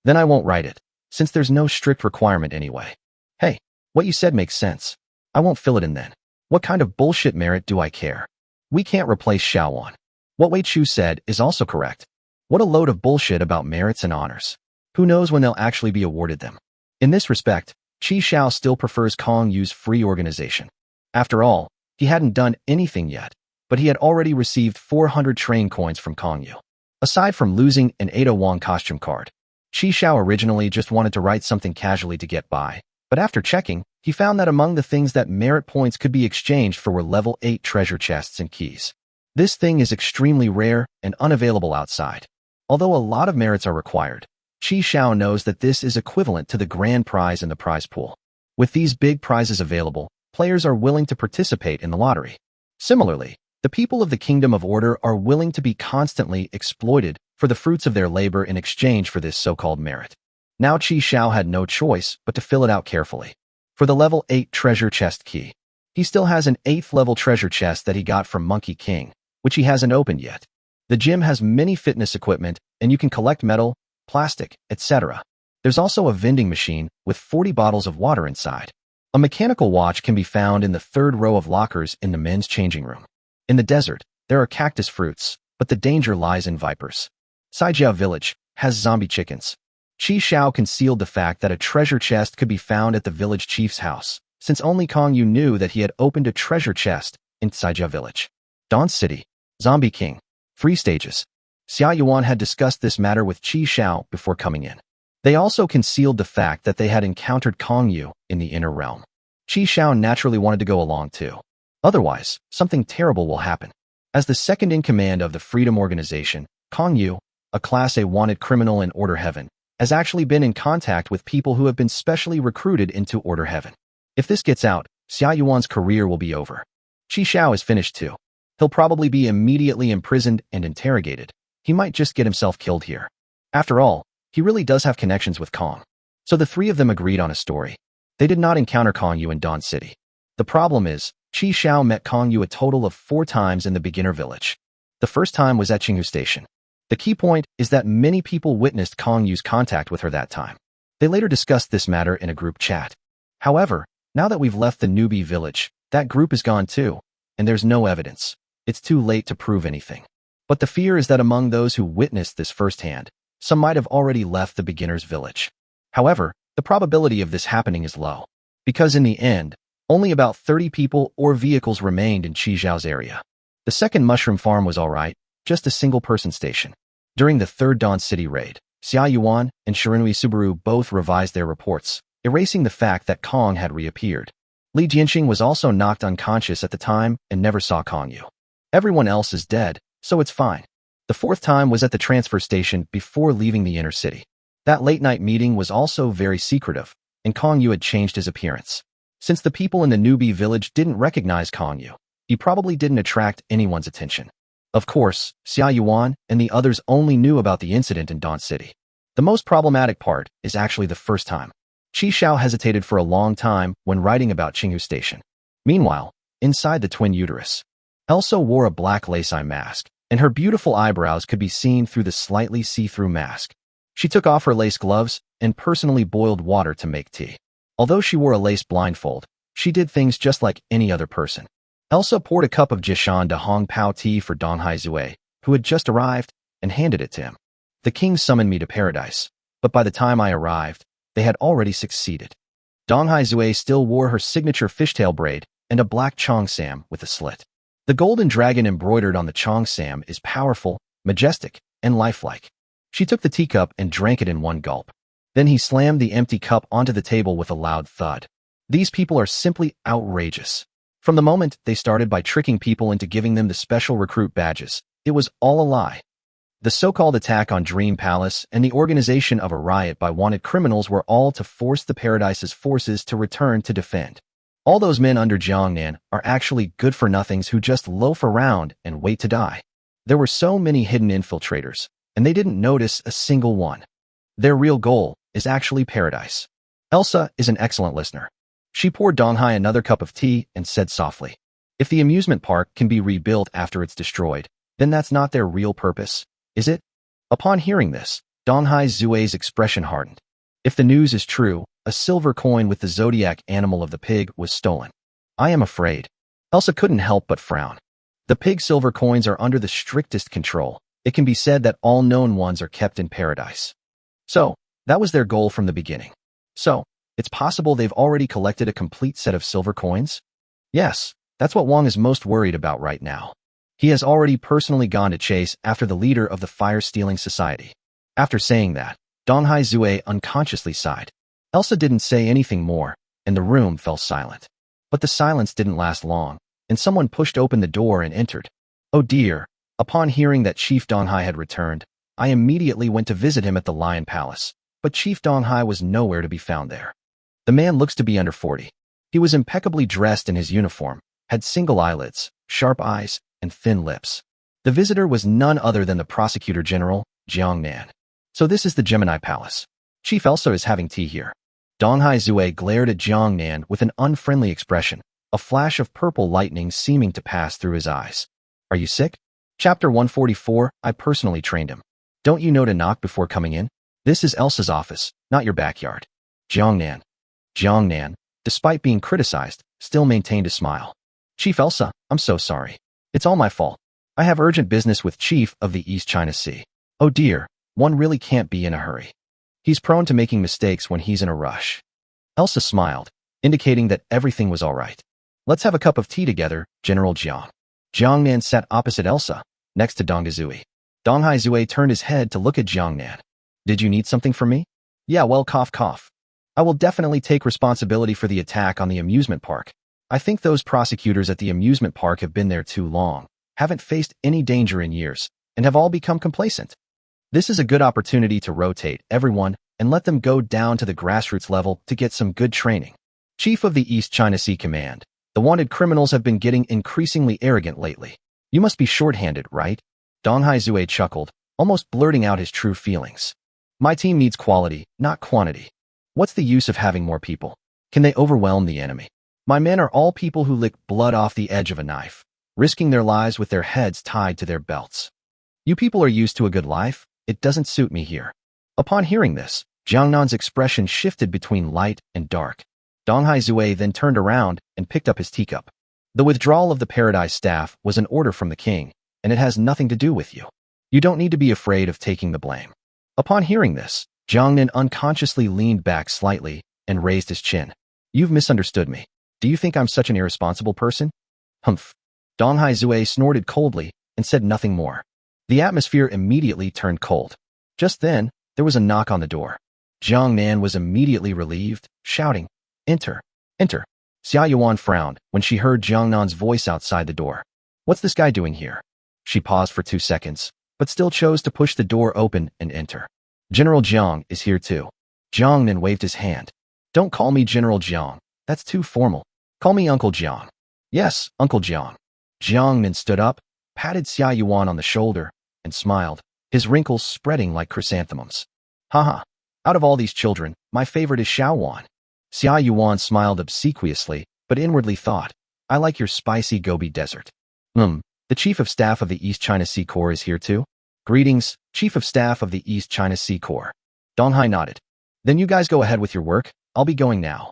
Then I won't write it, since there's no strict requirement anyway. Hey, what you said makes sense. I won't fill it in then. What kind of bullshit merit do I care? We can't replace Xiaowan. What Wei Chu said is also correct. What a load of bullshit about merits and honors. Who knows when they'll actually be awarded them? In this respect, Qi Zhao still prefers Kong Yu's free organization. After all, he hadn't done anything yet, but he had already received 400 train coins from Kong Yu. Aside from losing an Ada Wong costume card, Qi Zhao originally just wanted to write something casually to get by, but after checking, he found that among the things that merit points could be exchanged for were level 8 treasure chests and keys. This thing is extremely rare and unavailable outside. Although a lot of merits are required, Qi Zhao knows that this is equivalent to the grand prize in the prize pool. With these big prizes available, players are willing to participate in the lottery. Similarly, the people of the Kingdom of Order are willing to be constantly exploited for the fruits of their labor in exchange for this so-called merit. Now Qi Zhao had no choice but to fill it out carefully. For the level 8 treasure chest key, he still has an 8th level treasure chest that he got from Monkey King, which he hasn't opened yet. The gym has many fitness equipment, and you can collect metal, plastic, etc. There's also a vending machine with 40 bottles of water inside. A mechanical watch can be found in the 3rd row of lockers in the men's changing room. In the desert, there are cactus fruits, but the danger lies in vipers. Saijia Village has zombie chickens. Qi Zhao concealed the fact that a treasure chest could be found at the village chief's house, since only Kong Yu knew that he had opened a treasure chest in Saijia Village. Dawn City, Zombie King, 3 stages. Xia Yuan had discussed this matter with Qi Zhao before coming in. They also concealed the fact that they had encountered Kong Yu in the inner realm. Qi Zhao naturally wanted to go along too. Otherwise, something terrible will happen. As the second in command of the Freedom Organization, Kong Yu, a Class A wanted criminal in Order Heaven, has actually been in contact with people who have been specially recruited into Order Heaven. If this gets out, Xia Yuan's career will be over. Qi Zhao is finished too. He'll probably be immediately imprisoned and interrogated. He might just get himself killed here. After all, he really does have connections with Kong. So the 3 of them agreed on a story. They did not encounter Kong Yu in Dawn City. The problem is, Qi Zhao met Kong Yu a total of 4 times in the beginner village. The first time was at Qinghu Station. The key point is that many people witnessed Kong Yu's contact with her that time. They later discussed this matter in a group chat. However, now that we've left the newbie village, that group is gone too, and there's no evidence. It's too late to prove anything. But the fear is that among those who witnessed this firsthand, Some might have already left the beginner's village. However, the probability of this happening is low, because in the end, only about 30 people or vehicles remained in Qizhao's area. The second mushroom farm was alright, just a single-person station. During the third Dawn City raid, Xia Yuan and Shirinui Subaru both revised their reports, erasing the fact that Kong had reappeared. Li Jianxing was also knocked unconscious at the time and never saw Kong Yu. Everyone else is dead, so it's fine. The fourth time was at the transfer station before leaving the inner city. That late-night meeting was also very secretive, and Kong Yu had changed his appearance. Since the people in the newbie village didn't recognize Kong Yu, he probably didn't attract anyone's attention. Of course, Xia Yuan and the others only knew about the incident in Dawn City. The most problematic part is actually the first time. Qi Xiao hesitated for a long time when writing about Qinghu Station. Meanwhile, inside the twin uterus, Elsa wore a black lace eye mask, and her beautiful eyebrows could be seen through the slightly see-through mask. She took off her lace gloves and personally boiled water to make tea. Although she wore a lace blindfold, she did things just like any other person. Elsa poured a cup of Jishan de Hong Pao tea for Donghai Zue, who had just arrived, and handed it to him. The king summoned me to paradise, but by the time I arrived, they had already succeeded. Donghai Zue still wore her signature fishtail braid and a black cheongsam with a slit. The golden dragon embroidered on the cheongsam is powerful, majestic, and lifelike. She took the teacup and drank it in one gulp. Then he slammed the empty cup onto the table with a loud thud. These people are simply outrageous. From the moment they started by tricking people into giving them the special recruit badges, it was all a lie. The so-called attack on Dream Palace and the organization of a riot by wanted criminals were all to force the Paradise's forces to return to defend. All those men under Jiangnan are actually good-for-nothings who just loaf around and wait to die. There were so many hidden infiltrators, and they didn't notice a single one. Their real goal is actually Paradise. Elsa is an excellent listener. She poured Donghai another cup of tea and said softly, "If the amusement park can be rebuilt after it's destroyed, then that's not their real purpose, is it?" Upon hearing this, Donghai Zue's expression hardened. If the news is true, a silver coin with the zodiac animal of the pig was stolen. I am afraid. Elsa couldn't help but frown. The pig silver coins are under the strictest control. It can be said that all known ones are kept in Paradise. So, that was their goal from the beginning. So, it's possible they've already collected a complete set of silver coins? Yes, that's what Wang is most worried about right now. He has already personally gone to chase after the leader of the fire-stealing society. After saying that, Donghai Zue unconsciously sighed. Elsa didn't say anything more, and the room fell silent. But the silence didn't last long, and someone pushed open the door and entered. Oh dear, upon hearing that Chief Donghai had returned, I immediately went to visit him at the Lion Palace, but Chief Donghai was nowhere to be found there. The man looks to be under 40. He was impeccably dressed in his uniform, had single eyelids, sharp eyes, and thin lips. The visitor was none other than the Prosecutor General, Jiangnan. So this is the Gemini Palace. Chief Elsa is having tea here. Donghai Zue glared at Jiangnan with an unfriendly expression, a flash of purple lightning seeming to pass through his eyes. Are you sick? Chapter 144, I personally trained him. Don't you know to knock before coming in? This is Elsa's office, not your backyard. Jiangnan, despite being criticized, still maintained a smile. Chief Elsa, I'm so sorry. It's all my fault. I have urgent business with Chief of the East China Sea. Oh dear, one really can't be in a hurry. He's prone to making mistakes when he's in a rush. Elsa smiled, indicating that everything was all right. Let's have a cup of tea together, General Jiang. Jiangnan sat opposite Elsa, next to Donghai Zue. Donghai Zue turned his head to look at Jiangnan. Did you need something from me? Yeah, well, cough, cough. I will definitely take responsibility for the attack on the amusement park. I think those prosecutors at the amusement park have been there too long, haven't faced any danger in years, and have all become complacent. This is a good opportunity to rotate everyone and let them go down to the grassroots level to get some good training. Chief of the East China Sea Command, the wanted criminals have been getting increasingly arrogant lately. You must be short-handed, right? Donghai Zue chuckled, almost blurting out his true feelings. My team needs quality, not quantity. What's the use of having more people? Can they overwhelm the enemy? My men are all people who lick blood off the edge of a knife, risking their lives with their heads tied to their belts. You people are used to a good life. It doesn't suit me here. Upon hearing this, Jiangnan's expression shifted between light and dark. Donghai Zue then turned around and picked up his teacup. The withdrawal of the Paradise staff was an order from the king, and it has nothing to do with you. You don't need to be afraid of taking the blame. Upon hearing this, Jiangnan unconsciously leaned back slightly and raised his chin. You've misunderstood me. Do you think I'm such an irresponsible person? Humph. Dong Haizue snorted coldly and said nothing more. The atmosphere immediately turned cold. Just then, there was a knock on the door. Jiang Nan was immediately relieved, shouting, Enter, enter. Xia Yuan frowned when she heard Jiang Nan's voice outside the door. What's this guy doing here? She paused for 2 seconds, but still chose to push the door open and enter. General Jiang is here too. Jiang Nan waved his hand. Don't call me General Jiang. That's too formal. Call me Uncle Jiang. Yes, Uncle Jiang. Jiang Nan stood up, patted Xia Yuan on the shoulder, and smiled, his wrinkles spreading like chrysanthemums. Haha. Out of all these children, my favorite is Xiao Wan. Xia Yuan smiled obsequiously, but inwardly thought, I like your spicy Gobi Desert. The Chief of Staff of the East China Sea Corps is here too? Greetings, Chief of Staff of the East China Sea Corps. Dong Hai nodded. Then you guys go ahead with your work, I'll be going now.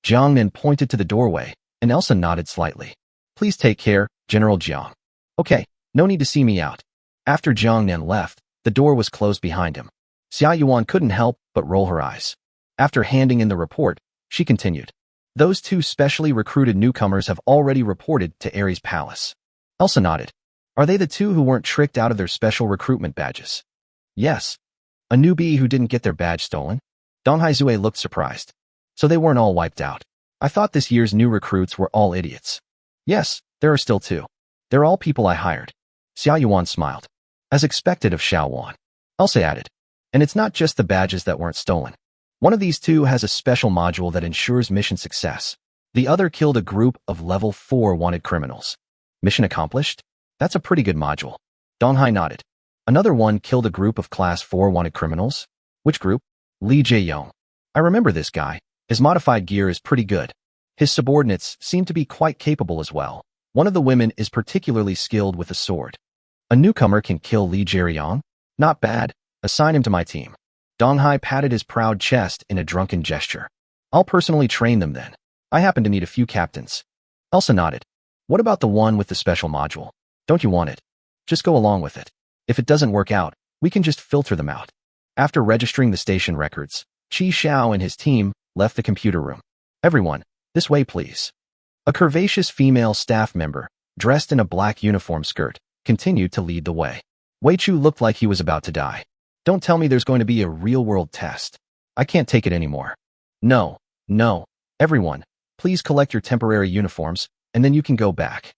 Jiang Nan pointed to the doorway, and Elsa nodded slightly. Please take care, General Jiang. Okay, no need to see me out. After Jiang Nan left, the door was closed behind him. Xia Yuan couldn't help but roll her eyes. After handing in the report, she continued. Those 2 specially recruited newcomers have already reported to Ares Palace. Elsa nodded. Are they the 2 who weren't tricked out of their special recruitment badges? Yes. A newbie who didn't get their badge stolen? Dong Haizue looked surprised. So they weren't all wiped out. I thought this year's new recruits were all idiots. Yes, there are still 2. They're all people I hired. Xia Yuan smiled. As expected of Xiao Wan. Elsa added. And it's not just the badges that weren't stolen. One of these 2 has a special module that ensures mission success. The other killed a group of level 4 wanted criminals. Mission accomplished? That's a pretty good module. Dong Hai nodded. Another one killed a group of class 4 wanted criminals. Which group? Li Jieyong. I remember this guy. His modified gear is pretty good. His subordinates seem to be quite capable as well. One of the women is particularly skilled with a sword. A newcomer can kill Li Jieyong? Not bad. Assign him to my team. Dong Hai patted his proud chest in a drunken gesture. I'll personally train them then. I happen to need a few captains. Elsa nodded. What about the one with the special module? Don't you want it? Just go along with it. If it doesn't work out, we can just filter them out. After registering the station records, Qi Xiao and his team left the computer room. Everyone, this way please. A curvaceous female staff member, dressed in a black uniform skirt, continued to lead the way. Wei Chu looked like he was about to die. Don't tell me there's going to be a real-world test. I can't take it anymore. No. Everyone, please collect your temporary uniforms, and then you can go back.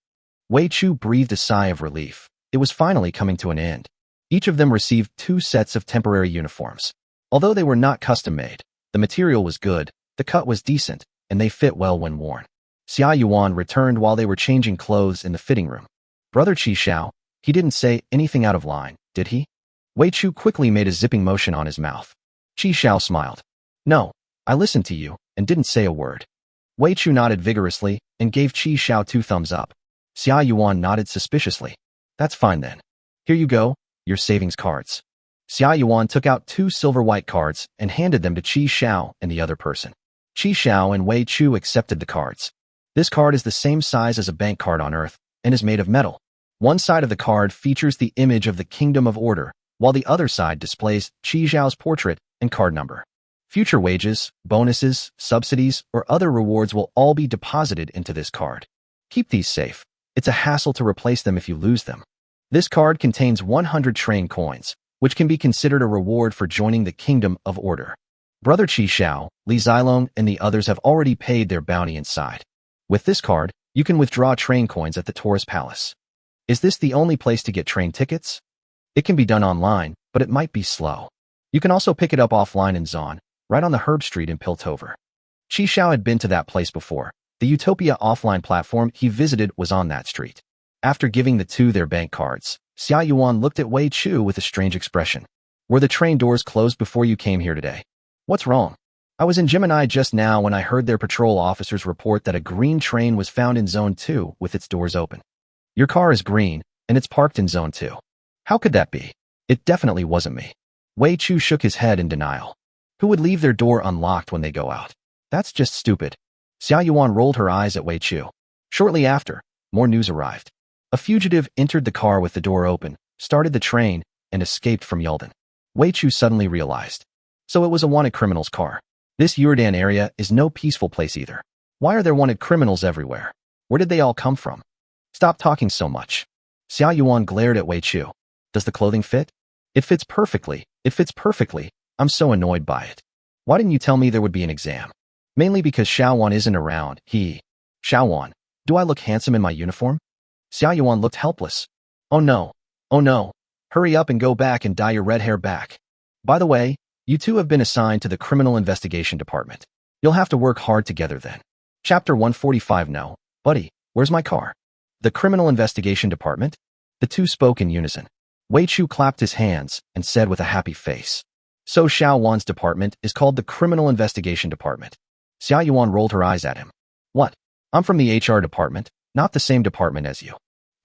Wei Chu breathed a sigh of relief. It was finally coming to an end. Each of them received 2 sets of temporary uniforms. Although they were not custom-made, the material was good, the cut was decent, and they fit well when worn. Xia Yuan returned while they were changing clothes in the fitting room. Brother Qi Xiao, he didn't say anything out of line, did he? Wei Chu quickly made a zipping motion on his mouth. Qi Xiao smiled. No, I listened to you and didn't say a word. Wei Chu nodded vigorously and gave Qi Xiao 2 thumbs up. Xia Yuan nodded suspiciously. That's fine then. Here you go, your savings cards. Xia Yuan took out 2 silver white cards and handed them to Qi Xiao and the other person. Qi Xiao and Wei Chu accepted the cards. This card is the same size as a bank card on Earth and is made of metal. One side of the card features the image of the Kingdom of Order, while the other side displays Qi Xiao's portrait and card number. Future wages, bonuses, subsidies, or other rewards will all be deposited into this card. Keep these safe. It's a hassle to replace them if you lose them. This card contains 100 train coins, which can be considered a reward for joining the Kingdom of Order. Brother Qi Xiao, Li Zilong, and the others have already paid their bounty inside. With this card, you can withdraw train coins at the Taurus Palace. Is this the only place to get train tickets? It can be done online, but it might be slow. You can also pick it up offline in Zon, right on the Herb Street in Piltover. Qi Xiao had been to that place before. The Utopia offline platform he visited was on that street. After giving the 2 their bank cards, Xia Yuan looked at Wei Chu with a strange expression. Were the train doors closed before you came here today? What's wrong? I was in Gemini just now when I heard their patrol officers report that a green train was found in Zone 2 with its doors open. Your car is green, and it's parked in Zone 2. How could that be? It definitely wasn't me. Wei Chu shook his head in denial. Who would leave their door unlocked when they go out? That's just stupid. Xia Yuan rolled her eyes at Wei Chu. Shortly after, more news arrived. A fugitive entered the car with the door open, started the train, and escaped from Yulden. Wei Chu suddenly realized. So it was a wanted criminal's car. This Yurdan area is no peaceful place either. Why are there wanted criminals everywhere? Where did they all come from? Stop talking so much. Xiao Yuan glared at Wei Chu. Does the clothing fit? It fits perfectly. It fits perfectly. I'm so annoyed by it. Why didn't you tell me there would be an exam? Mainly because Xiao Wan isn't around. Xiao Wan, do I look handsome in my uniform? Xiao Yuan looked helpless. Oh no. Oh no. Hurry up and go back and dye your red hair back. By the way, you two have been assigned to the Criminal Investigation Department. You'll have to work hard together then. Chapter 145. No, buddy, where's my car? The Criminal Investigation Department? The two spoke in unison. Wei Chu clapped his hands and said with a happy face. So Xiao Wan's department is called the Criminal Investigation Department. Xiao Yuan rolled her eyes at him. What? I'm from the HR department, not the same department as you.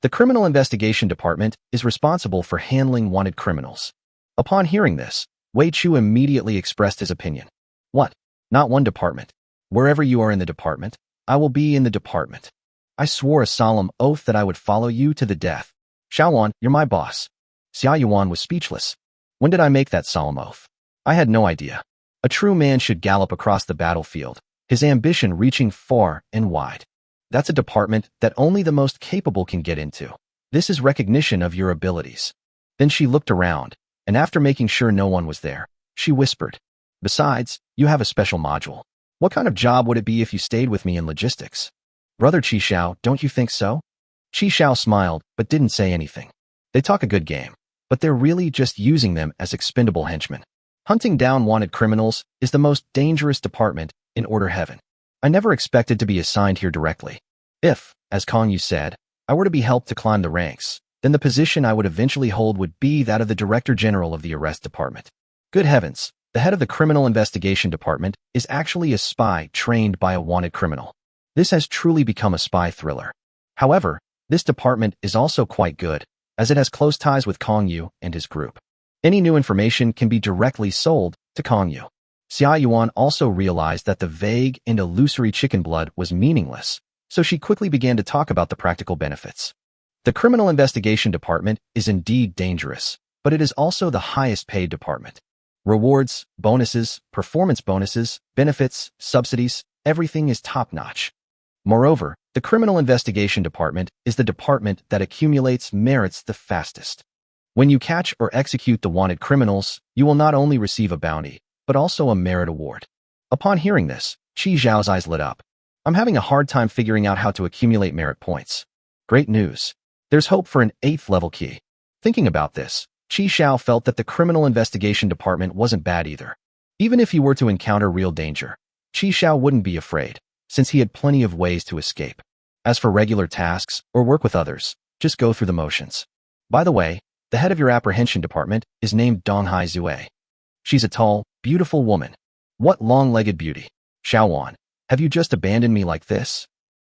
The Criminal Investigation Department is responsible for handling wanted criminals. Upon hearing this, Wei Chu immediately expressed his opinion. What? Not one department. Wherever you are in the department, I will be in the department. I swore a solemn oath that I would follow you to the death. Xiao Wan, you're my boss. Xiao Yuan was speechless. When did I make that solemn oath? I had no idea. A true man should gallop across the battlefield, his ambition reaching far and wide. That's a department that only the most capable can get into. This is recognition of your abilities. Then she looked around, and after making sure no one was there, she whispered, Besides, you have a special module. What kind of job would it be if you stayed with me in logistics? Brother Qi Xiao, don't you think so? Qi Xiao smiled, but didn't say anything. They talk a good game, but they're really just using them as expendable henchmen. Hunting down wanted criminals is the most dangerous department in Order Heaven. I never expected to be assigned here directly. If, as Kong Yu said, I were to be helped to climb the ranks, then the position I would eventually hold would be that of the Director General of the Arrest Department. Good heavens, the head of the Criminal Investigation Department is actually a spy trained by a wanted criminal. This has truly become a spy thriller. However, this department is also quite good, as it has close ties with Kong Yu and his group. Any new information can be directly sold to Kong Yu. Xiao Yuan also realized that the vague and illusory chicken blood was meaningless, so she quickly began to talk about the practical benefits. The Criminal Investigation Department is indeed dangerous, but it is also the highest paid department. Rewards, bonuses, performance bonuses, benefits, subsidies, everything is top-notch. Moreover, the Criminal Investigation Department is the department that accumulates merits the fastest. When you catch or execute the wanted criminals, you will not only receive a bounty, but also a merit award. Upon hearing this, Qi Zhao's eyes lit up. I'm having a hard time figuring out how to accumulate merit points. Great news. There's hope for an 8th level key. Thinking about this, Qi Xiao felt that the Criminal Investigation Department wasn't bad either. Even if he were to encounter real danger, Qi Xiao wouldn't be afraid, since he had plenty of ways to escape. As for regular tasks or work with others, just go through the motions. By the way, the head of your apprehension department is named Donghai Zue. She's a tall, beautiful woman. What long-legged beauty. Xiao Wan, have you just abandoned me like this?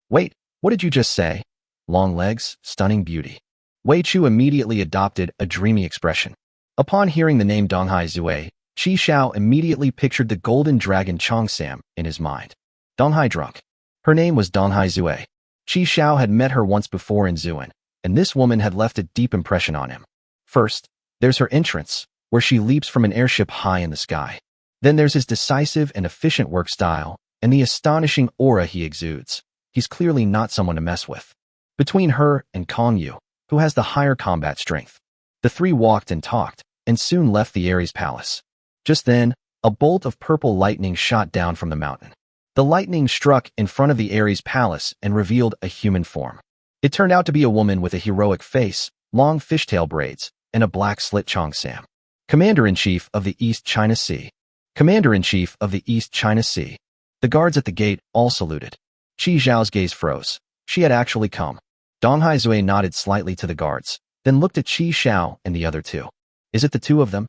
Wait, what did you just say? Long legs, stunning beauty. Wei Chu immediately adopted a dreamy expression. Upon hearing the name Donghai Zue, Qi Xiao immediately pictured the golden dragon Chongsam in his mind. Donghai drunk. Her name was Donghai Zue. Qi Xiao had met her once before in Zhuan, and this woman had left a deep impression on him. First, there's her entrance, where she leaps from an airship high in the sky. Then there's his decisive and efficient work style, and the astonishing aura he exudes. He's clearly not someone to mess with. Between her and Kong Yu, who has the higher combat strength, the three walked and talked, and soon left the Ares palace. Just then, a bolt of purple lightning shot down from the mountain. The lightning struck in front of the Ares palace and revealed a human form. It turned out to be a woman with a heroic face, long fishtail braids, and a black slit Chongsam. Commander-in-Chief of the East China Sea. Commander-in-Chief of the East China Sea. The guards at the gate all saluted. Qi Zhao's gaze froze. She had actually come. Donghai Zue nodded slightly to the guards, then looked at Qi Xiao and the other two. Is it the two of them?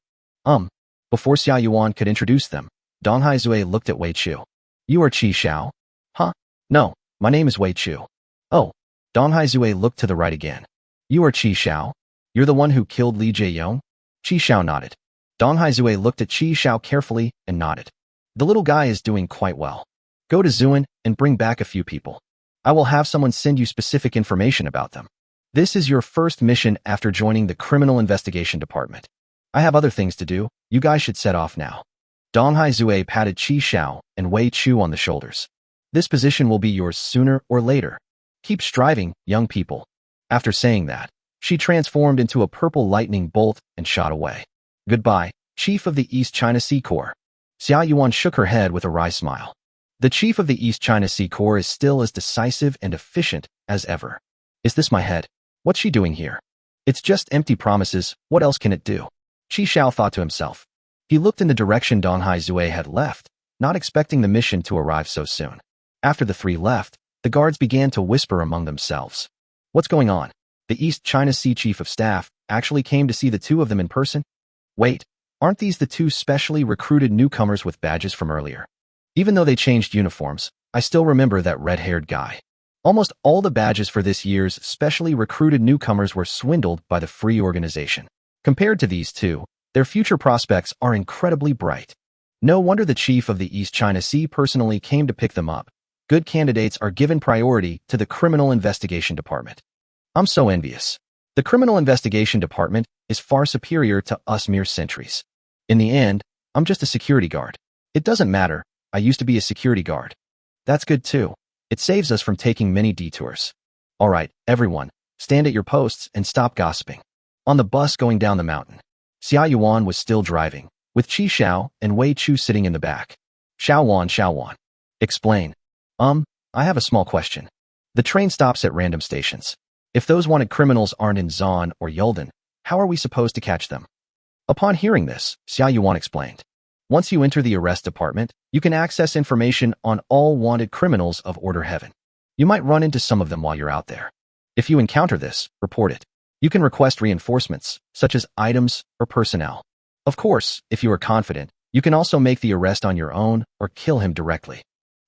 Before Xiao Yuan could introduce them, Donghai Zue looked at Wei Chu. You are Qi Xiao? Huh? No, my name is Wei Chu. Oh. Donghai Zue looked to the right again. You are Qi Xiao? You're the one who killed Li Jieyong? Qi Xiao nodded. Donghai Zue looked at Qi Xiao carefully and nodded. The little guy is doing quite well. Go to Zhuan and bring back a few people. I will have someone send you specific information about them. This is your first mission after joining the Criminal Investigation Department. I have other things to do. You guys should set off now. Donghai Zue patted Qi Xiao and Wei Chu on the shoulders. This position will be yours sooner or later. Keep striving, young people. After saying that, she transformed into a purple lightning bolt and shot away. Goodbye, Chief of the East China Sea Corps. Xia Yuan shook her head with a wry smile. The Chief of the East China Sea Corps is still as decisive and efficient as ever. Is this my head? What's she doing here? It's just empty promises. What else can it do? Qi Xiao thought to himself. He looked in the direction Donghai Zue had left, not expecting the mission to arrive so soon. After the three left, the guards began to whisper among themselves. What's going on? The East China Sea Chief of Staff actually came to see the two of them in person? Wait, aren't these the two specially recruited newcomers with badges from earlier? Even though they changed uniforms, I still remember that red-haired guy. Almost all the badges for this year's specially recruited newcomers were swindled by the free organization. Compared to these two, their future prospects are incredibly bright. No wonder the chief of the East China Sea personally came to pick them up. Good candidates are given priority to the Criminal Investigation Department. I'm so envious. The Criminal Investigation Department is far superior to us mere sentries. In the end, I'm just a security guard. It doesn't matter, I used to be a security guard. That's good too. It saves us from taking many detours. All right, everyone, stand at your posts and stop gossiping. On the bus going down the mountain, Xia Yuan was still driving, with Qi Xiao and Wei Chu sitting in the back. Xiao Wan. Explain. I have a small question. The train stops at random stations. If those wanted criminals aren't in Zan or Yulden, how are we supposed to catch them? Upon hearing this, Xia Yuan explained. Once you enter the arrest department, you can access information on all wanted criminals of Order Heaven. You might run into some of them while you're out there. If you encounter this, report it. You can request reinforcements, such as items or personnel. Of course, if you are confident, you can also make the arrest on your own or kill him directly.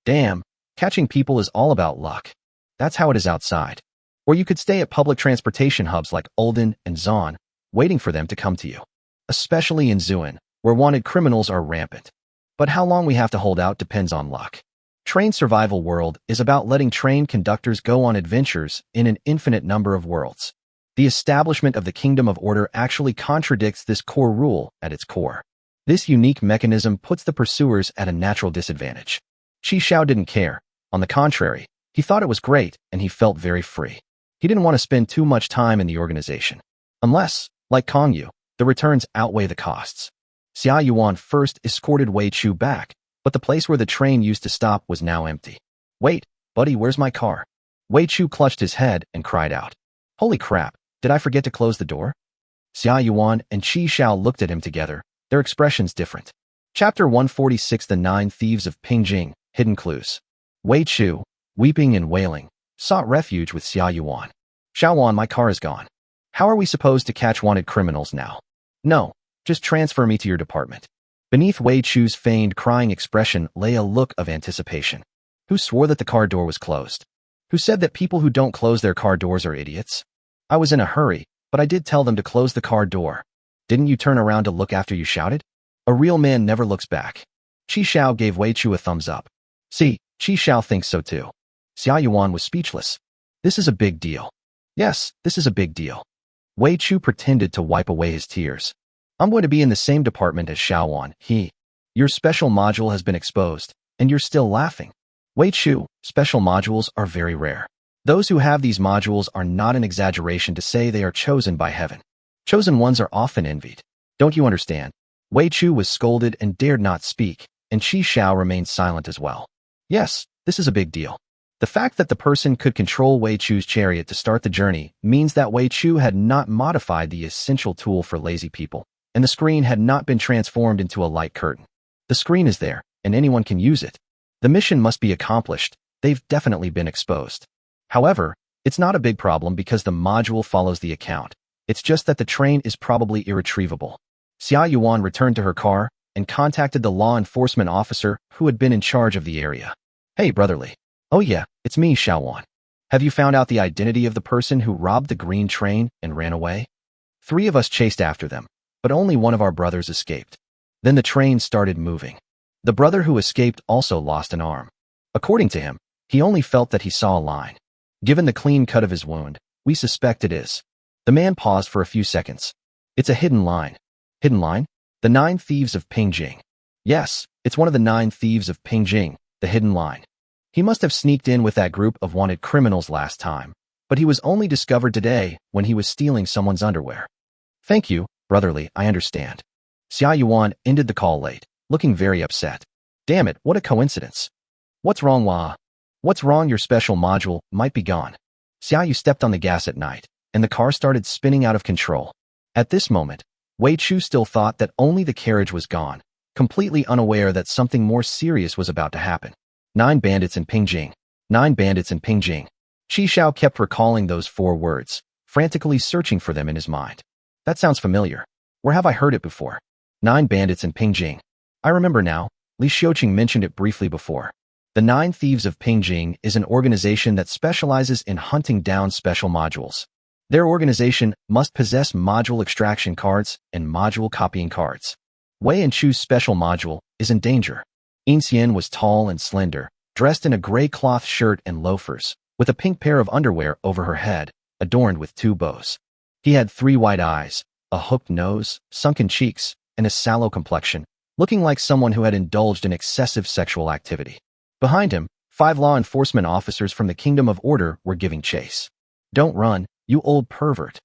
Damn, catching people is all about luck. That's how it is outside. Or you could stay at public transportation hubs like Ulden and Zan, waiting for them to come to you. Especially in Zuan, where wanted criminals are rampant. But how long we have to hold out depends on luck. Train Survival World is about letting train conductors go on adventures in an infinite number of worlds. The establishment of the Kingdom of Order actually contradicts this core rule at its core. This unique mechanism puts the pursuers at a natural disadvantage. Qi Xiao didn't care. On the contrary, he thought it was great and he felt very free. He didn't want to spend too much time in the organization. Unless, like Kongyu, the returns outweigh the costs. Xia Yuan first escorted Wei Chu back, but the place where the train used to stop was now empty. Wait, buddy, where's my car? Wei Chu clutched his head and cried out. Holy crap, did I forget to close the door? Xia Yuan and Qi Xiao looked at him together, their expressions different. Chapter 146 The Nine Thieves of Pingjing, Hidden Clues. Wei Chu, weeping and wailing, sought refuge with Xia Yuan. Xiaowan, my car is gone. How are we supposed to catch wanted criminals now? No, just transfer me to your department. Beneath Wei Chu's feigned crying expression lay a look of anticipation. Who swore that the car door was closed? Who said that people who don't close their car doors are idiots? I was in a hurry, but I did tell them to close the car door. Didn't you turn around to look after you shouted? A real man never looks back. Qi Xiao gave Wei Chu a thumbs up. See, Qi Xiao thinks so too. Xia Yuan was speechless. This is a big deal. Yes, this is a big deal. Wei Chu pretended to wipe away his tears. I'm going to be in the same department as Xiaowan. Your special module has been exposed, and you're still laughing. Wei Chu, special modules are very rare. Those who have these modules are not an exaggeration to say they are chosen by heaven. Chosen ones are often envied. Don't you understand? Wei Chu was scolded and dared not speak, and Qi Xiao remained silent as well. Yes, this is a big deal. The fact that the person could control Wei Chu's chariot to start the journey means that Wei Chu had not modified the essential tool for lazy people, and the screen had not been transformed into a light curtain. The screen is there, and anyone can use it. The mission must be accomplished. They've definitely been exposed. However, it's not a big problem because the module follows the account. It's just that the train is probably irretrievable. Xia Yuan returned to her car and contacted the law enforcement officer who had been in charge of the area. Hey, brotherly. Oh yeah, it's me, Xiaowan. Have you found out the identity of the person who robbed the green train and ran away? 3 of us chased after them, but only one of our brothers escaped. Then the train started moving. The brother who escaped also lost an arm. According to him, he only felt that he saw a line. Given the clean cut of his wound, we suspect it is. The man paused for a few seconds. It's a hidden line. Hidden line? The Nine Thieves of Pingjing. Yes, it's one of the Nine Thieves of Pingjing, the hidden line. He must have sneaked in with that group of wanted criminals last time, but he was only discovered today when he was stealing someone's underwear. Thank you, brotherly, I understand. Xia Yuan ended the call late, looking very upset. Damn it, what a coincidence. What's wrong, Hua? What's wrong? Your special module might be gone. Xia Yu stepped on the gas at night, and the car started spinning out of control. At this moment, Wei Chu still thought that only the carriage was gone, completely unaware that something more serious was about to happen. 9 bandits in Pingjing. 9 bandits in Pingjing. Qi Xiao kept recalling those 4 words, frantically searching for them in his mind. That sounds familiar. Where have I heard it before? 9 bandits in Pingjing. I remember now, Li Xiuqing mentioned it briefly before. The 9 Thieves of Pingjing is an organization that specializes in hunting down special modules. Their organization must possess module extraction cards and module copying cards. Wei and Chu's special module is in danger. Yin Xian was tall and slender, dressed in a gray cloth shirt and loafers, with a pink pair of underwear over her head, adorned with 2 bows. He had 3 white eyes, a hooked nose, sunken cheeks, and a sallow complexion, looking like someone who had indulged in excessive sexual activity. Behind him, 5 law enforcement officers from the Kingdom of Order were giving chase. Don't run, you old pervert.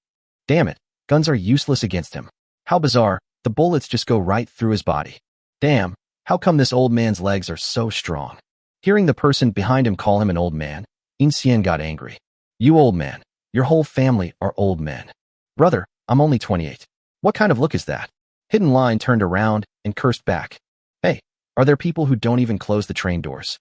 Damn it, guns are useless against him. How bizarre, the bullets just go right through his body. Damn, how come this old man's legs are so strong? Hearing the person behind him call him an old man, Yin Xian got angry. You old man, your whole family are old men. Brother, I'm only 28. What kind of look is that? Hidden Line turned around and cursed back. Hey, are there people who don't even close the train doors?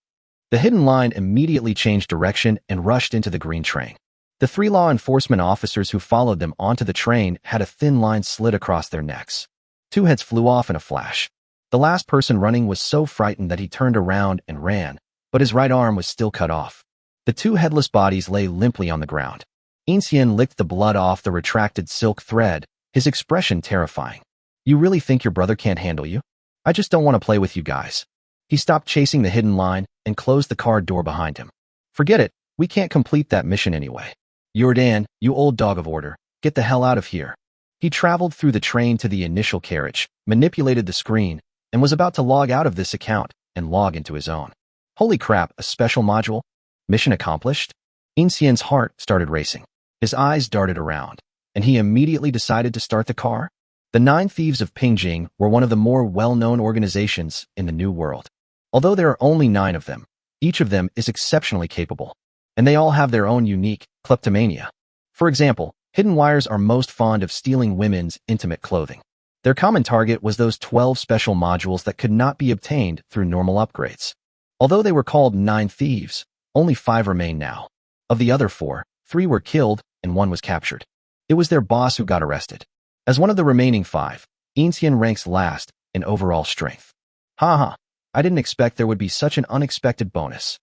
The Hidden Line immediately changed direction and rushed into the green train. The 3 law enforcement officers who followed them onto the train had a thin line slit across their necks. 2 heads flew off in a flash. The last person running was so frightened that he turned around and ran, but his right arm was still cut off. The 2 headless bodies lay limply on the ground. Yin Xian licked the blood off the retracted silk thread, his expression terrifying. You really think your brother can't handle you? I just don't want to play with you guys. He stopped chasing the Hidden Line and closed the car door behind him. Forget it, we can't complete that mission anyway. Yordan, you old dog of order, get the hell out of here. He traveled through the train to the initial carriage, manipulated the screen, and was about to log out of this account and log into his own. Holy crap, a special module? Mission accomplished? Yin Xian's heart started racing. His eyes darted around, and he immediately decided to start the car. The 9 Thieves of Pingjing were one of the more well-known organizations in the New World. Although there are only 9 of them, each of them is exceptionally capable, and they all have their own unique kleptomania. For example, Hidden Wires are most fond of stealing women's intimate clothing. Their common target was those 12 special modules that could not be obtained through normal upgrades. Although they were called 9 Thieves, only 5 remain now. Of the other 4, 3 were killed and 1 was captured. It was their boss who got arrested. As one of the remaining 5, Yin Xian ranks last in overall strength. Haha, I didn't expect there would be such an unexpected bonus.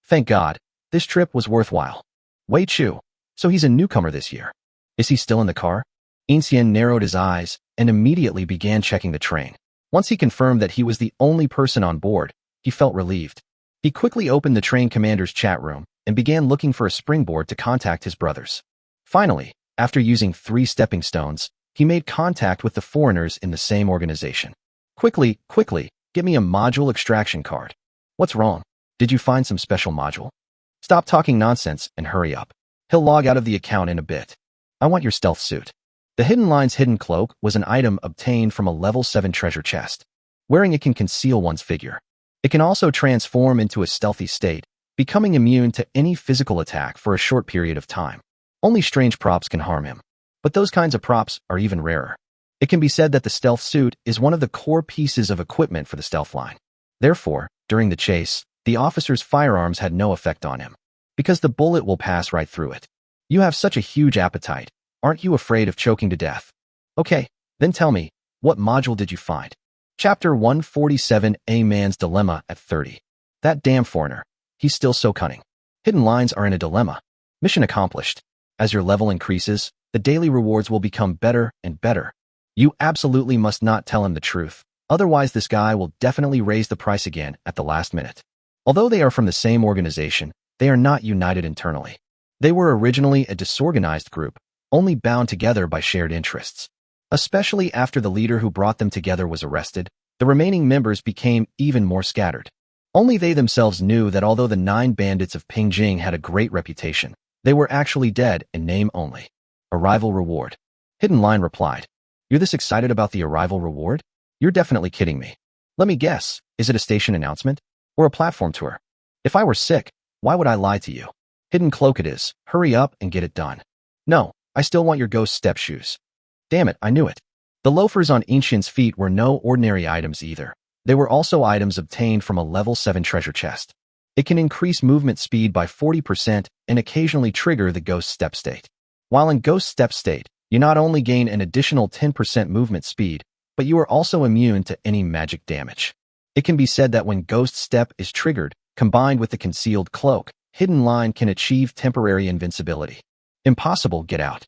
Thank God, this trip was worthwhile. Wei Chu, so he's a newcomer this year. Is he still in the car? Yin Xian narrowed his eyes and immediately began checking the train. Once he confirmed that he was the only person on board, he felt relieved. He quickly opened the train commander's chat room and began looking for a springboard to contact his brothers. Finally, after using 3 stepping stones, he made contact with the foreigners in the same organization. Quickly, get me a module extraction card. What's wrong? Did you find some special module? Stop talking nonsense and hurry up. He'll log out of the account in a bit. I want your stealth suit. The Hidden Line's hidden cloak was an item obtained from a level 7 treasure chest. Wearing it can conceal one's figure. It can also transform into a stealthy state, becoming immune to any physical attack for a short period of time. Only strange props can harm him. But those kinds of props are even rarer. It can be said that the stealth suit is one of the core pieces of equipment for the stealth line. Therefore, during the chase, the officer's firearms had no effect on him, because the bullet will pass right through it. You have such a huge appetite. Aren't you afraid of choking to death? Okay, then tell me, what module did you find? Chapter 147, A Man's Dilemma at 30. That damn foreigner. He's still so cunning. Hidden Lines are in a dilemma. Mission accomplished. As your level increases, the daily rewards will become better and better. You absolutely must not tell him the truth, otherwise this guy will definitely raise the price again at the last minute. Although they are from the same organization, they are not united internally. They were originally a disorganized group, only bound together by shared interests. Especially after the leader who brought them together was arrested, the remaining members became even more scattered. Only they themselves knew that although the 9 bandits of Pingjing had a great reputation, they were actually dead in name only. Arrival reward. Hidden Line replied, "You're this excited about the arrival reward? You're definitely kidding me. Let me guess, is it a station announcement? Or a platform tour? If I were sick, why would I lie to you? Hidden Cloak it is. Hurry up and get it done." "No, I still want your ghost step shoes." "Damn it, I knew it." The loafers on Ancient's feet were no ordinary items either. They were also items obtained from a level 7 treasure chest. It can increase movement speed by 40% and occasionally trigger the ghost step state. While in ghost step state, you not only gain an additional 10% movement speed, but you are also immune to any magic damage. It can be said that when ghost step is triggered, combined with the concealed cloak, Hidden Line can achieve temporary invincibility. Impossible, get out.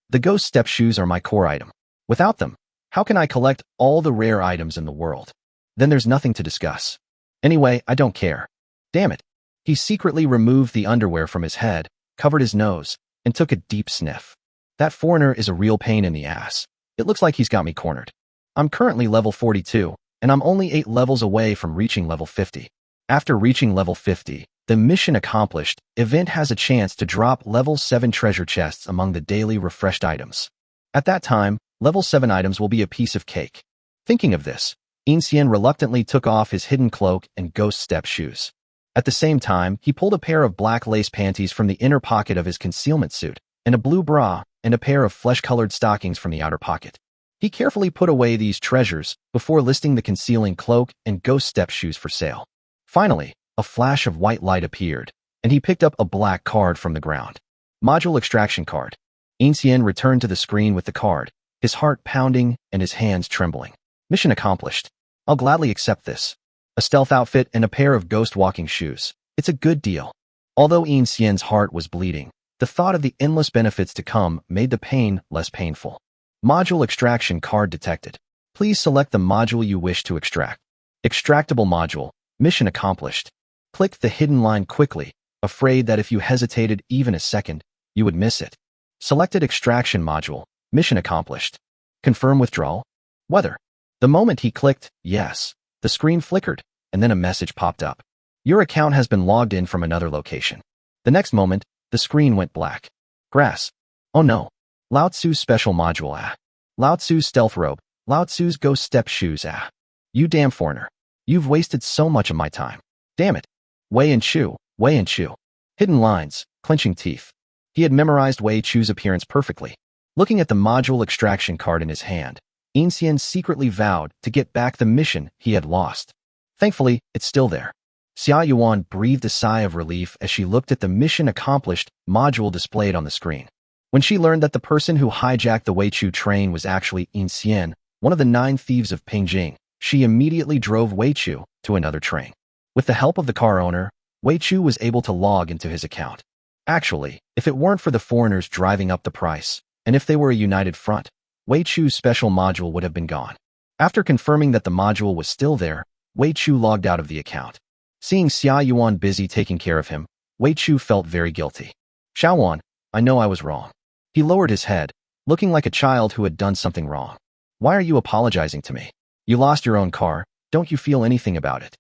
The ghost step shoes are my core item. Without them, how can I collect all the rare items in the world? Then there's nothing to discuss. Anyway, I don't care. Damn it. He secretly removed the underwear from his head, covered his nose, and took a deep sniff. That foreigner is a real pain in the ass. It looks like he's got me cornered. I'm currently level 42, and I'm only 8 levels away from reaching level 50. After reaching level 50, the mission accomplished event has a chance to drop level 7 treasure chests among the daily refreshed items. At that time, level 7 items will be a piece of cake. Thinking of this, Inxian reluctantly took off his hidden cloak and ghost step shoes. At the same time, he pulled a pair of black lace panties from the inner pocket of his concealment suit, and a blue bra, and a pair of flesh-colored stockings from the outer pocket. He carefully put away these treasures before listing the concealing cloak and ghost step shoes for sale. Finally, a flash of white light appeared, and he picked up a black card from the ground. Module extraction card. Inxian returned to the screen with the card, his heart pounding and his hands trembling. Mission accomplished. I'll gladly accept this. A stealth outfit and a pair of ghost walking shoes. It's a good deal. Although Inxian's heart was bleeding, the thought of the endless benefits to come made the pain less painful. Module extraction card detected. Please select the module you wish to extract. Extractable module. Mission accomplished. Click the hidden line quickly, afraid that if you hesitated even a second, you would miss it. Selected extraction module. Mission accomplished. Confirm withdrawal. Whether. The moment he clicked yes, the screen flickered, and then a message popped up. Your account has been logged in from another location. The next moment, the screen went black. Grass. Oh no. Lao Tzu's special module Lao Tzu's stealth robe. Lao Tzu's ghost step shoes You damn foreigner. You've wasted so much of my time. Damn it. Wei and Chu, Wei and Chu. Hidden lines, clenching teeth. He had memorized Wei Chu's appearance perfectly. Looking at the module extraction card in his hand, Inxian secretly vowed to get back the mission he had lost. Thankfully, it's still there. Xia Yuan breathed a sigh of relief as she looked at the mission accomplished module displayed on the screen. When she learned that the person who hijacked the Weichu train was actually Inxian, one of the 9 thieves of Pingjing, she immediately drove Weichu to another train. With the help of the car owner, Weichu was able to log into his account. Actually, if it weren't for the foreigners driving up the price, and if they were a united front, Weichu's special module would have been gone. After confirming that the module was still there, Weichu logged out of the account. Seeing Xia Yuan busy taking care of him, Weichu felt very guilty. Xiaowan, I know I was wrong. He lowered his head, looking like a child who had done something wrong. Why are you apologizing to me? You lost your own car, don't you feel anything about it?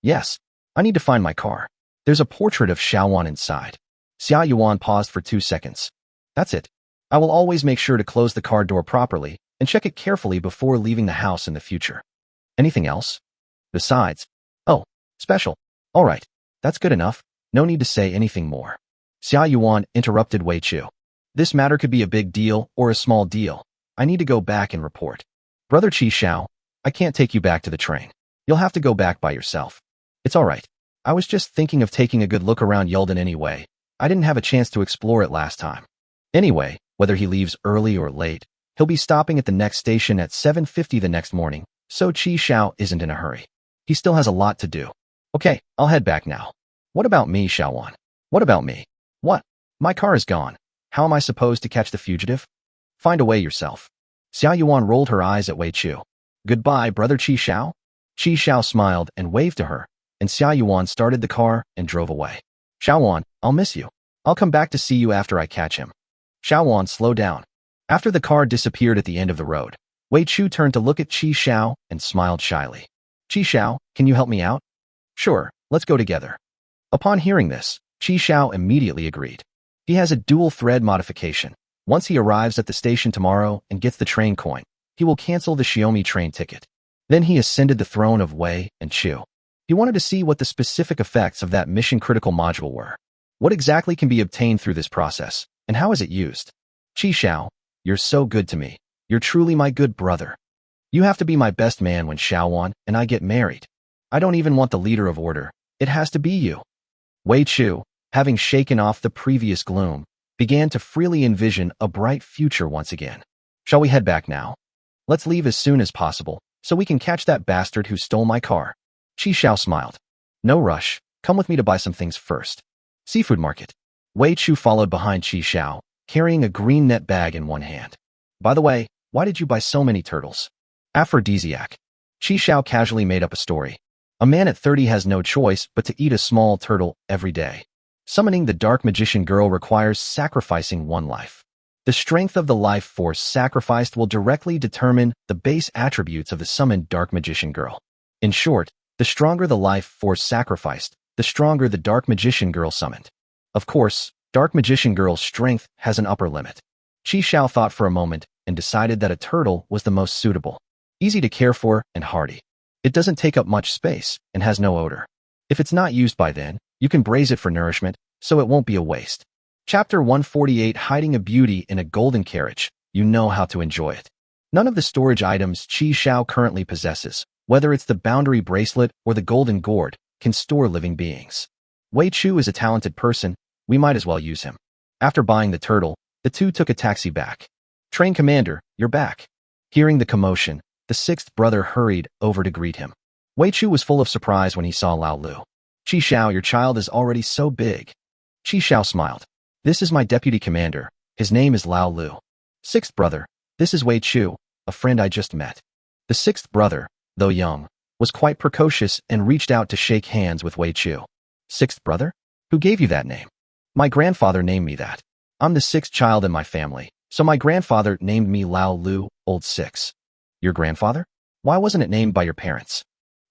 Yes, I need to find my car. There's a portrait of Xiaowan inside. Xia Yuan paused for 2 seconds. That's it. I will always make sure to close the car door properly and check it carefully before leaving the house in the future. Anything else? Besides. Oh, special. All right, that's good enough. No need to say anything more. Xia Yuan interrupted Wei Chu. This matter could be a big deal or a small deal. I need to go back and report. Brother Qi Xiao, I can't take you back to the train. You'll have to go back by yourself. It's all right. I was just thinking of taking a good look around Yeldan anyway. I didn't have a chance to explore it last time. Anyway, whether he leaves early or late, he'll be stopping at the next station at 7:50 the next morning, so Qi Xiao isn't in a hurry. He still has a lot to do. Okay, I'll head back now. What about me, Xiaowan? What about me? What? My car is gone. How am I supposed to catch the fugitive? Find a way yourself. Xia Yuan rolled her eyes at Wei Chu. Goodbye, brother Qi Xiao. Qi Xiao smiled and waved to her, and Xia Yuan started the car and drove away. Xiaowan, I'll miss you. I'll come back to see you after I catch him. Xiaowan, slow down. After the car disappeared at the end of the road, Wei Chu turned to look at Qi Xiao and smiled shyly. Qi Xiao, can you help me out? Sure, let's go together. Upon hearing this, Qi Xiao immediately agreed. He has a dual-thread modification. Once he arrives at the station tomorrow and gets the train coin, he will cancel the Xiaomi train ticket. Then he ascended the throne of Wei and Chu. He wanted to see what the specific effects of that mission-critical module were. What exactly can be obtained through this process, and how is it used? Qi Xiao, you're so good to me. You're truly my good brother. You have to be my best man when Xiaowan and I get married. I don't even want the leader of order. It has to be you. Wei Chu, having shaken off the previous gloom, began to freely envision a bright future once again. Shall we head back now? Let's leave as soon as possible, so we can catch that bastard who stole my car. Qi Xiao smiled. No rush, come with me to buy some things first. Seafood market. Wei Chu followed behind Qi Xiao, carrying a green net bag in one hand. By the way, why did you buy so many turtles? Aphrodisiac. Qi Xiao casually made up a story. A man at 30 has no choice but to eat a small turtle every day. Summoning the dark magician girl requires sacrificing one life. The strength of the life force sacrificed will directly determine the base attributes of the summoned dark magician girl. In short, the stronger the life force sacrificed, the stronger the dark magician girl summoned. Of course, dark magician girl's strength has an upper limit. Qi Xiao thought for a moment and decided that a turtle was the most suitable. Easy to care for and hardy. It doesn't take up much space and has no odor. If it's not used by then, you can braise it for nourishment, so it won't be a waste. Chapter 148 Hiding a Beauty in a Golden Carriage. You know how to enjoy it. None of the storage items Qi Xiao currently possesses, whether it's the boundary bracelet or the golden gourd, can store living beings. Wei Chu is a talented person, we might as well use him. After buying the turtle, the two took a taxi back. Train commander, you're back. Hearing the commotion, the sixth brother hurried over to greet him. Wei Chu was full of surprise when he saw Lao Lu. Qi Xiao, your child is already so big. Qi Xiao smiled. This is my deputy commander. His name is Lao Lu. Sixth brother, this is Wei Chu, a friend I just met. The sixth brother, though young, was quite precocious and reached out to shake hands with Wei Chu. Sixth brother? Who gave you that name? My grandfather named me that. I'm the sixth child in my family, so my grandfather named me Lao Lu, old six. Your grandfather? Why wasn't it named by your parents?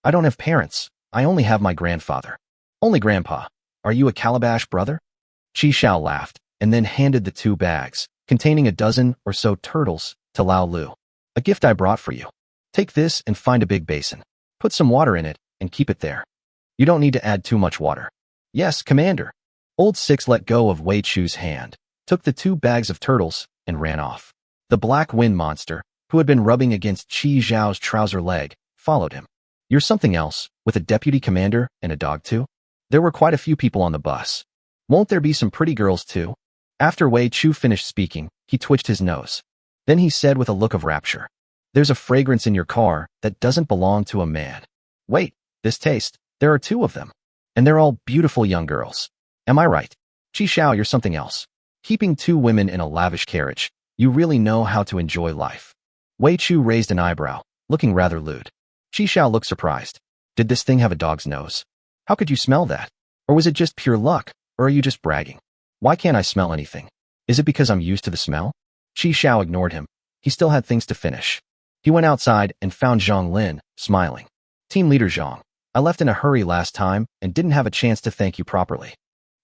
I don't have parents. I only have my grandfather. Only grandpa. Are you a calabash brother? Qi Xiao laughed, and then handed the two bags, containing a dozen or so turtles, to Lao Lu. A gift I brought for you. Take this and find a big basin. Put some water in it, and keep it there. You don't need to add too much water. Yes, Commander. Old Six let go of Wei Chu's hand, took the two bags of turtles, and ran off. The black wind monster, who had been rubbing against Qi Xiao's trouser leg, followed him. You're something else, with a deputy commander and a dog too? There were quite a few people on the bus. Won't there be some pretty girls too? After Wei Chu finished speaking, he twitched his nose. Then he said with a look of rapture, there's a fragrance in your car that doesn't belong to a man. Wait, this taste, there are two of them. And they're all beautiful young girls. Am I right? Qi Xiao, you're something else. Keeping two women in a lavish carriage, you really know how to enjoy life. Wei Chu raised an eyebrow, looking rather lewd. Qi Xiao looked surprised. Did this thing have a dog's nose? How could you smell that? Or was it just pure luck? Or are you just bragging? Why can't I smell anything? Is it because I'm used to the smell? Qi Xiao ignored him. He still had things to finish. He went outside and found Zhang Lin, smiling. Team leader Zhang, I left in a hurry last time and didn't have a chance to thank you properly.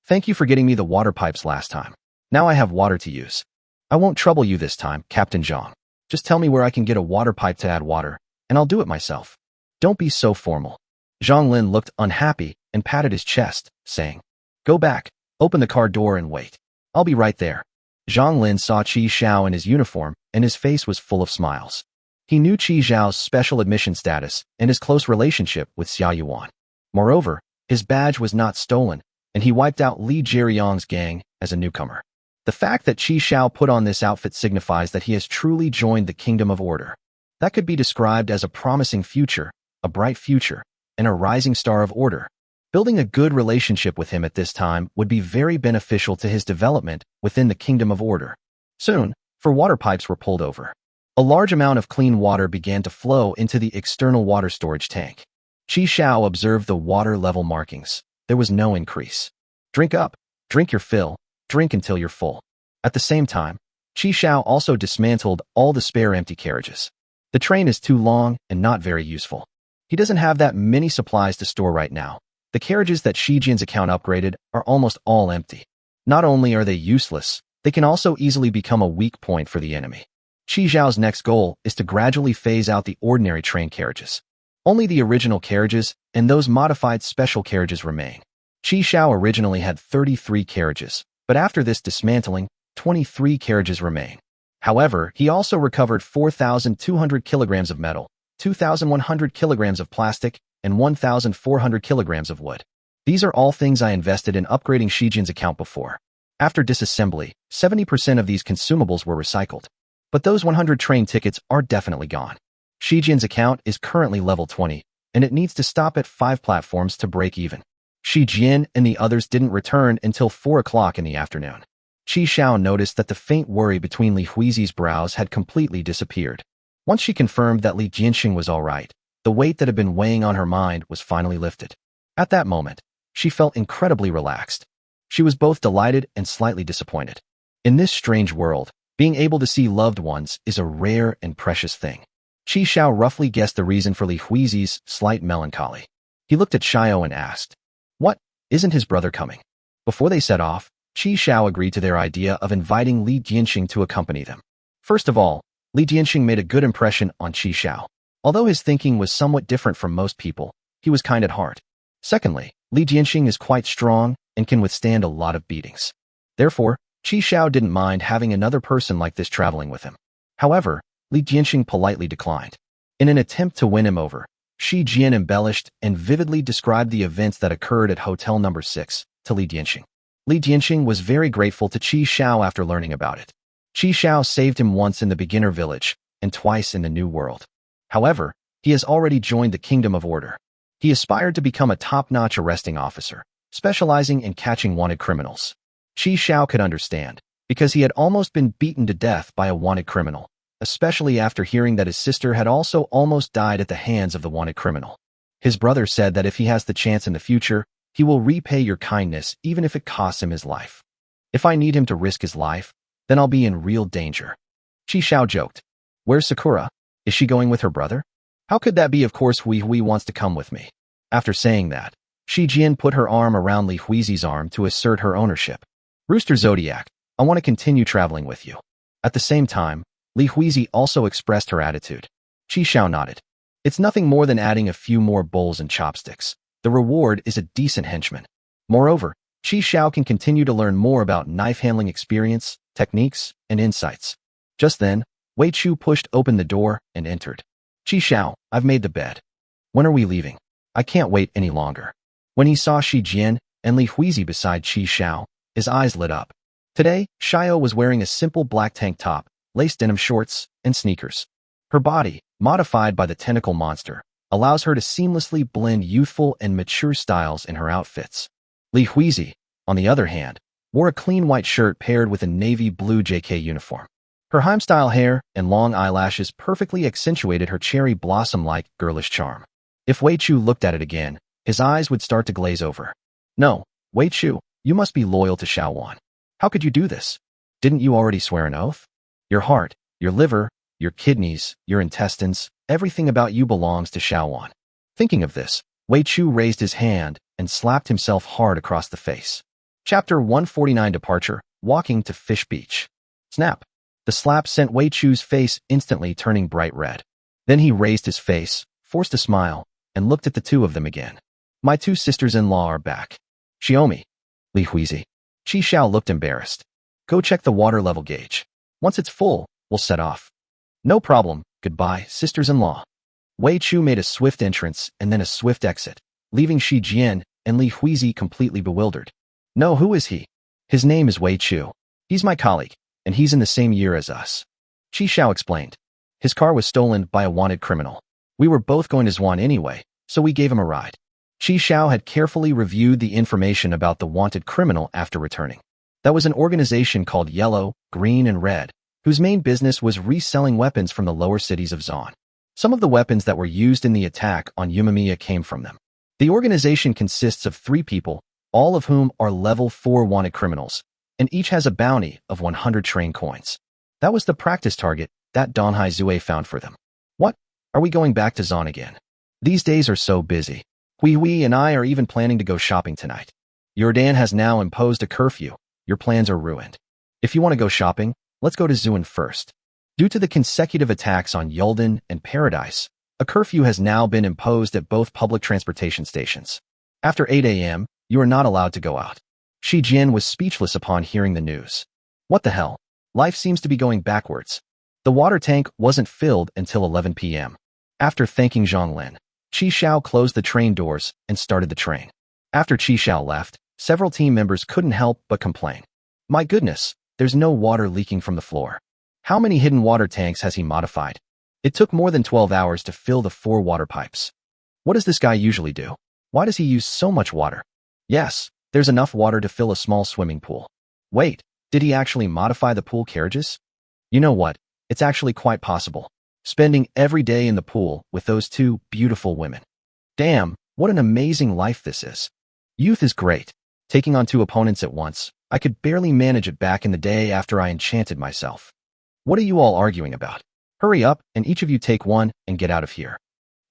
Thank you for getting me the water pipes last time. Now I have water to use. I won't trouble you this time, Captain Zhang. Just tell me where I can get a water pipe to add water, and I'll do it myself. Don't be so formal. Zhang Lin looked unhappy and patted his chest, saying, Go back, open the car door and wait. I'll be right there. Zhang Lin saw Qi Xiao in his uniform, and his face was full of smiles. He knew Qi Xiao's special admission status and his close relationship with Xia Yuan. Moreover, his badge was not stolen, and he wiped out Li Jiryong's gang as a newcomer. The fact that Qi Xiao put on this outfit signifies that he has truly joined the Kingdom of Order. That could be described as a promising future, a bright future, and a rising star of order. Building a good relationship with him at this time would be very beneficial to his development within the Kingdom of Order. Soon, 4 water pipes were pulled over. A large amount of clean water began to flow into the external water storage tank. Qi Xiao observed the water level markings. There was no increase. Drink up, drink your fill, drink until you're full. At the same time, Qi Xiao also dismantled all the spare empty carriages. The train is too long and not very useful. He doesn't have that many supplies to store right now. The carriages that Shi Jian's account upgraded are almost all empty. Not only are they useless, they can also easily become a weak point for the enemy. Qi Zhao's next goal is to gradually phase out the ordinary train carriages. Only the original carriages and those modified special carriages remain. Qi Zhao originally had 33 carriages, but after this dismantling, 23 carriages remain. However, he also recovered 4,200 kilograms of metal, 2,100 kilograms of plastic, and 1,400 kilograms of wood. These are all things I invested in upgrading Shi Jian's account before. After disassembly, 70% of these consumables were recycled. But those 100 train tickets are definitely gone. Shi Jian's account is currently level 20, and it needs to stop at 5 platforms to break even. Shi Jian and the others didn't return until 4 o'clock in the afternoon. Qi Zhao noticed that the faint worry between Li Huizi's brows had completely disappeared. Once she confirmed that Li Jianxing was all right, the weight that had been weighing on her mind was finally lifted. At that moment, she felt incredibly relaxed. She was both delighted and slightly disappointed. In this strange world, being able to see loved ones is a rare and precious thing. Qi Zhao roughly guessed the reason for Li Huizi's slight melancholy. He looked at Xiao and asked, "What? Isn't his brother coming?" Before they set off, Qi Zhao agreed to their idea of inviting Li Jianxing to accompany them. First of all, Li Jianxing made a good impression on Qi Zhao. Although his thinking was somewhat different from most people, he was kind at heart. Secondly, Li Jianxing is quite strong and can withstand a lot of beatings. Therefore, Qi Zhao didn't mind having another person like this traveling with him. However, Li Jianxing politely declined. In an attempt to win him over, Shi Jian embellished and vividly described the events that occurred at Hotel Number 6 to Li Jianxing. Li Jianxing was very grateful to Qi Zhao after learning about it. Qi Zhao saved him once in the beginner village and twice in the new world. However, he has already joined the Kingdom of Order. He aspired to become a top-notch arresting officer, specializing in catching wanted criminals. Qi Zhao could understand, because he had almost been beaten to death by a wanted criminal, especially after hearing that his sister had also almost died at the hands of the wanted criminal. His brother said that if he has the chance in the future, he will repay your kindness even if it costs him his life. If I need him to risk his life, then I'll be in real danger. Qi Zhao joked. Where's Sakura? Is she going with her brother? How could that be? Of course Hui wants to come with me. After saying that, Shi Jian put her arm around Li Huizi's arm to assert her ownership. Rooster Zodiac, I want to continue traveling with you. At the same time, Li Huizi also expressed her attitude. Qi Zhao nodded. It's nothing more than adding a few more bowls and chopsticks. The reward is a decent henchman. Moreover, Qi Zhao can continue to learn more about knife handling experience, techniques, and insights. Just then, Wei Chu pushed open the door and entered. Qi Zhao, I've made the bed. When are we leaving? I can't wait any longer. When he saw Shi Jian and Li Huizi beside Qi Zhao, his eyes lit up. Today, Xiao was wearing a simple black tank top, lace denim shorts, and sneakers. Her body, modified by the tentacle monster, allows her to seamlessly blend youthful and mature styles in her outfits. Li Huizi, on the other hand, wore a clean white shirt paired with a navy blue JK uniform. Her Heim-style hair and long eyelashes perfectly accentuated her cherry blossom-like girlish charm. If Wei Chu looked at it again, his eyes would start to glaze over. No, Wei Chu, you must be loyal to Xiao Wan. How could you do this? Didn't you already swear an oath? Your heart, your liver, your kidneys, your intestines, everything about you belongs to Xiao Wan. Thinking of this, Wei Chu raised his hand and slapped himself hard across the face. Chapter 149 Departure, Walking to Fish Beach. Snap. The slap sent Wei Chu's face instantly turning bright red. Then he raised his face, forced a smile, and looked at the two of them again. My two sisters-in-law are back. Xiaomi. Li Huizi. Qi Zhao looked embarrassed. Go check the water level gauge. Once it's full, we'll set off. No problem. Goodbye, sisters-in-law. Wei Chu made a swift entrance and then a swift exit, leaving Shi Jian and Li Huizi completely bewildered. No, who is he? His name is Wei Chu. He's my colleague, and he's in the same year as us. Qi Zhao explained. His car was stolen by a wanted criminal. We were both going to Zwan anyway, so we gave him a ride. Qi Zhao had carefully reviewed the information about the wanted criminal after returning. That was an organization called Yellow, Green, and Red, whose main business was reselling weapons from the lower cities of Zwan. Some of the weapons that were used in the attack on Yumamiya came from them. The organization consists of 3 people, all of whom are level 4 wanted criminals, and each has a bounty of 100 train coins. That was the practice target that Donghai Zue found for them. Are we going back to Zon again? These days are so busy. Hui and I are even planning to go shopping tonight. Jordan has now imposed a curfew. Your plans are ruined. If you want to go shopping, let's go to Zuin first. Due to the consecutive attacks on Yulden and Paradise, a curfew has now been imposed at both public transportation stations. After 8 a.m., you are not allowed to go out. Shi Jin was speechless upon hearing the news. What the hell? Life seems to be going backwards. The water tank wasn't filled until 11 p.m. After thanking Zhonglin, Qi Xiao closed the train doors and started the train. After Qi Xiao left, several team members couldn't help but complain. My goodness, there's no water leaking from the floor. How many hidden water tanks has he modified? It took more than 12 hours to fill the 4 water pipes. What does this guy usually do? Why does he use so much water? Yes, there's enough water to fill a small swimming pool. Wait, did he actually modify the pool carriages? You know what? It's actually quite possible. Spending every day in the pool with those 2 beautiful women. Damn, what an amazing life this is. Youth is great. Taking on 2 opponents at once, I could barely manage it back in the day after I enchanted myself. What are you all arguing about? Hurry up and each of you take one and get out of here.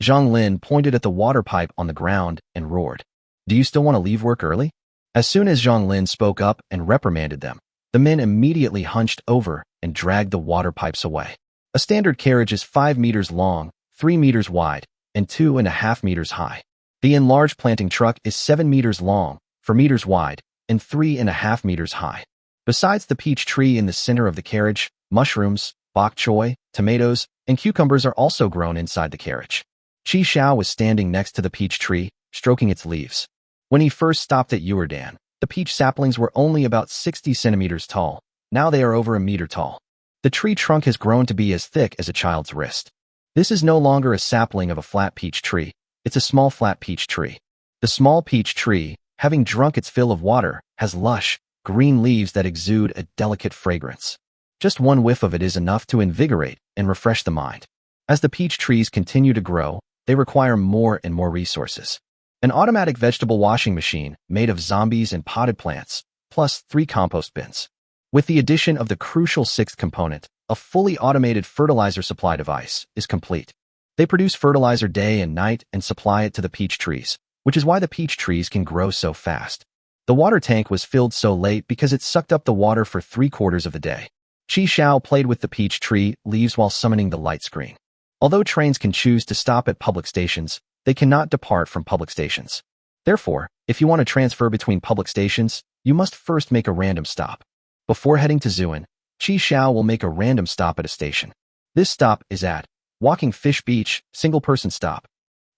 Zhang Lin pointed at the water pipe on the ground and roared. Do you still want to leave work early? As soon as Zhang Lin spoke up and reprimanded them, the men immediately hunched over and dragged the water pipes away. A standard carriage is 5 meters long, 3 meters wide, and 2.5 meters high. The enlarged planting truck is 7 meters long, 4 meters wide, and 3.5 meters high. Besides the peach tree in the center of the carriage, mushrooms, bok choy, tomatoes, and cucumbers are also grown inside the carriage. Qi Xiao was standing next to the peach tree, stroking its leaves. When he first stopped at Yuerdan, the peach saplings were only about 60 centimeters tall. Now they are over a meter tall. The tree trunk has grown to be as thick as a child's wrist. This is no longer a sapling of a flat peach tree. It's a small flat peach tree. The small peach tree, having drunk its fill of water, has lush, green leaves that exude a delicate fragrance. Just one whiff of it is enough to invigorate and refresh the mind. As the peach trees continue to grow, they require more and more resources. An automatic vegetable washing machine made of zombies and potted plants, plus 3 compost bins. With the addition of the crucial 6th component, a fully automated fertilizer supply device is complete. They produce fertilizer day and night and supply it to the peach trees, which is why the peach trees can grow so fast. The water tank was filled so late because it sucked up the water for 3/4 of the day. Qi Xiao played with the peach tree leaves while summoning the light screen. Although trains can choose to stop at public stations, they cannot depart from public stations. Therefore, if you want to transfer between public stations, you must first make a random stop. Before heading to Zuin, Qi Xiao will make a random stop at a station. This stop is at Walking Fish Beach, single-person stop.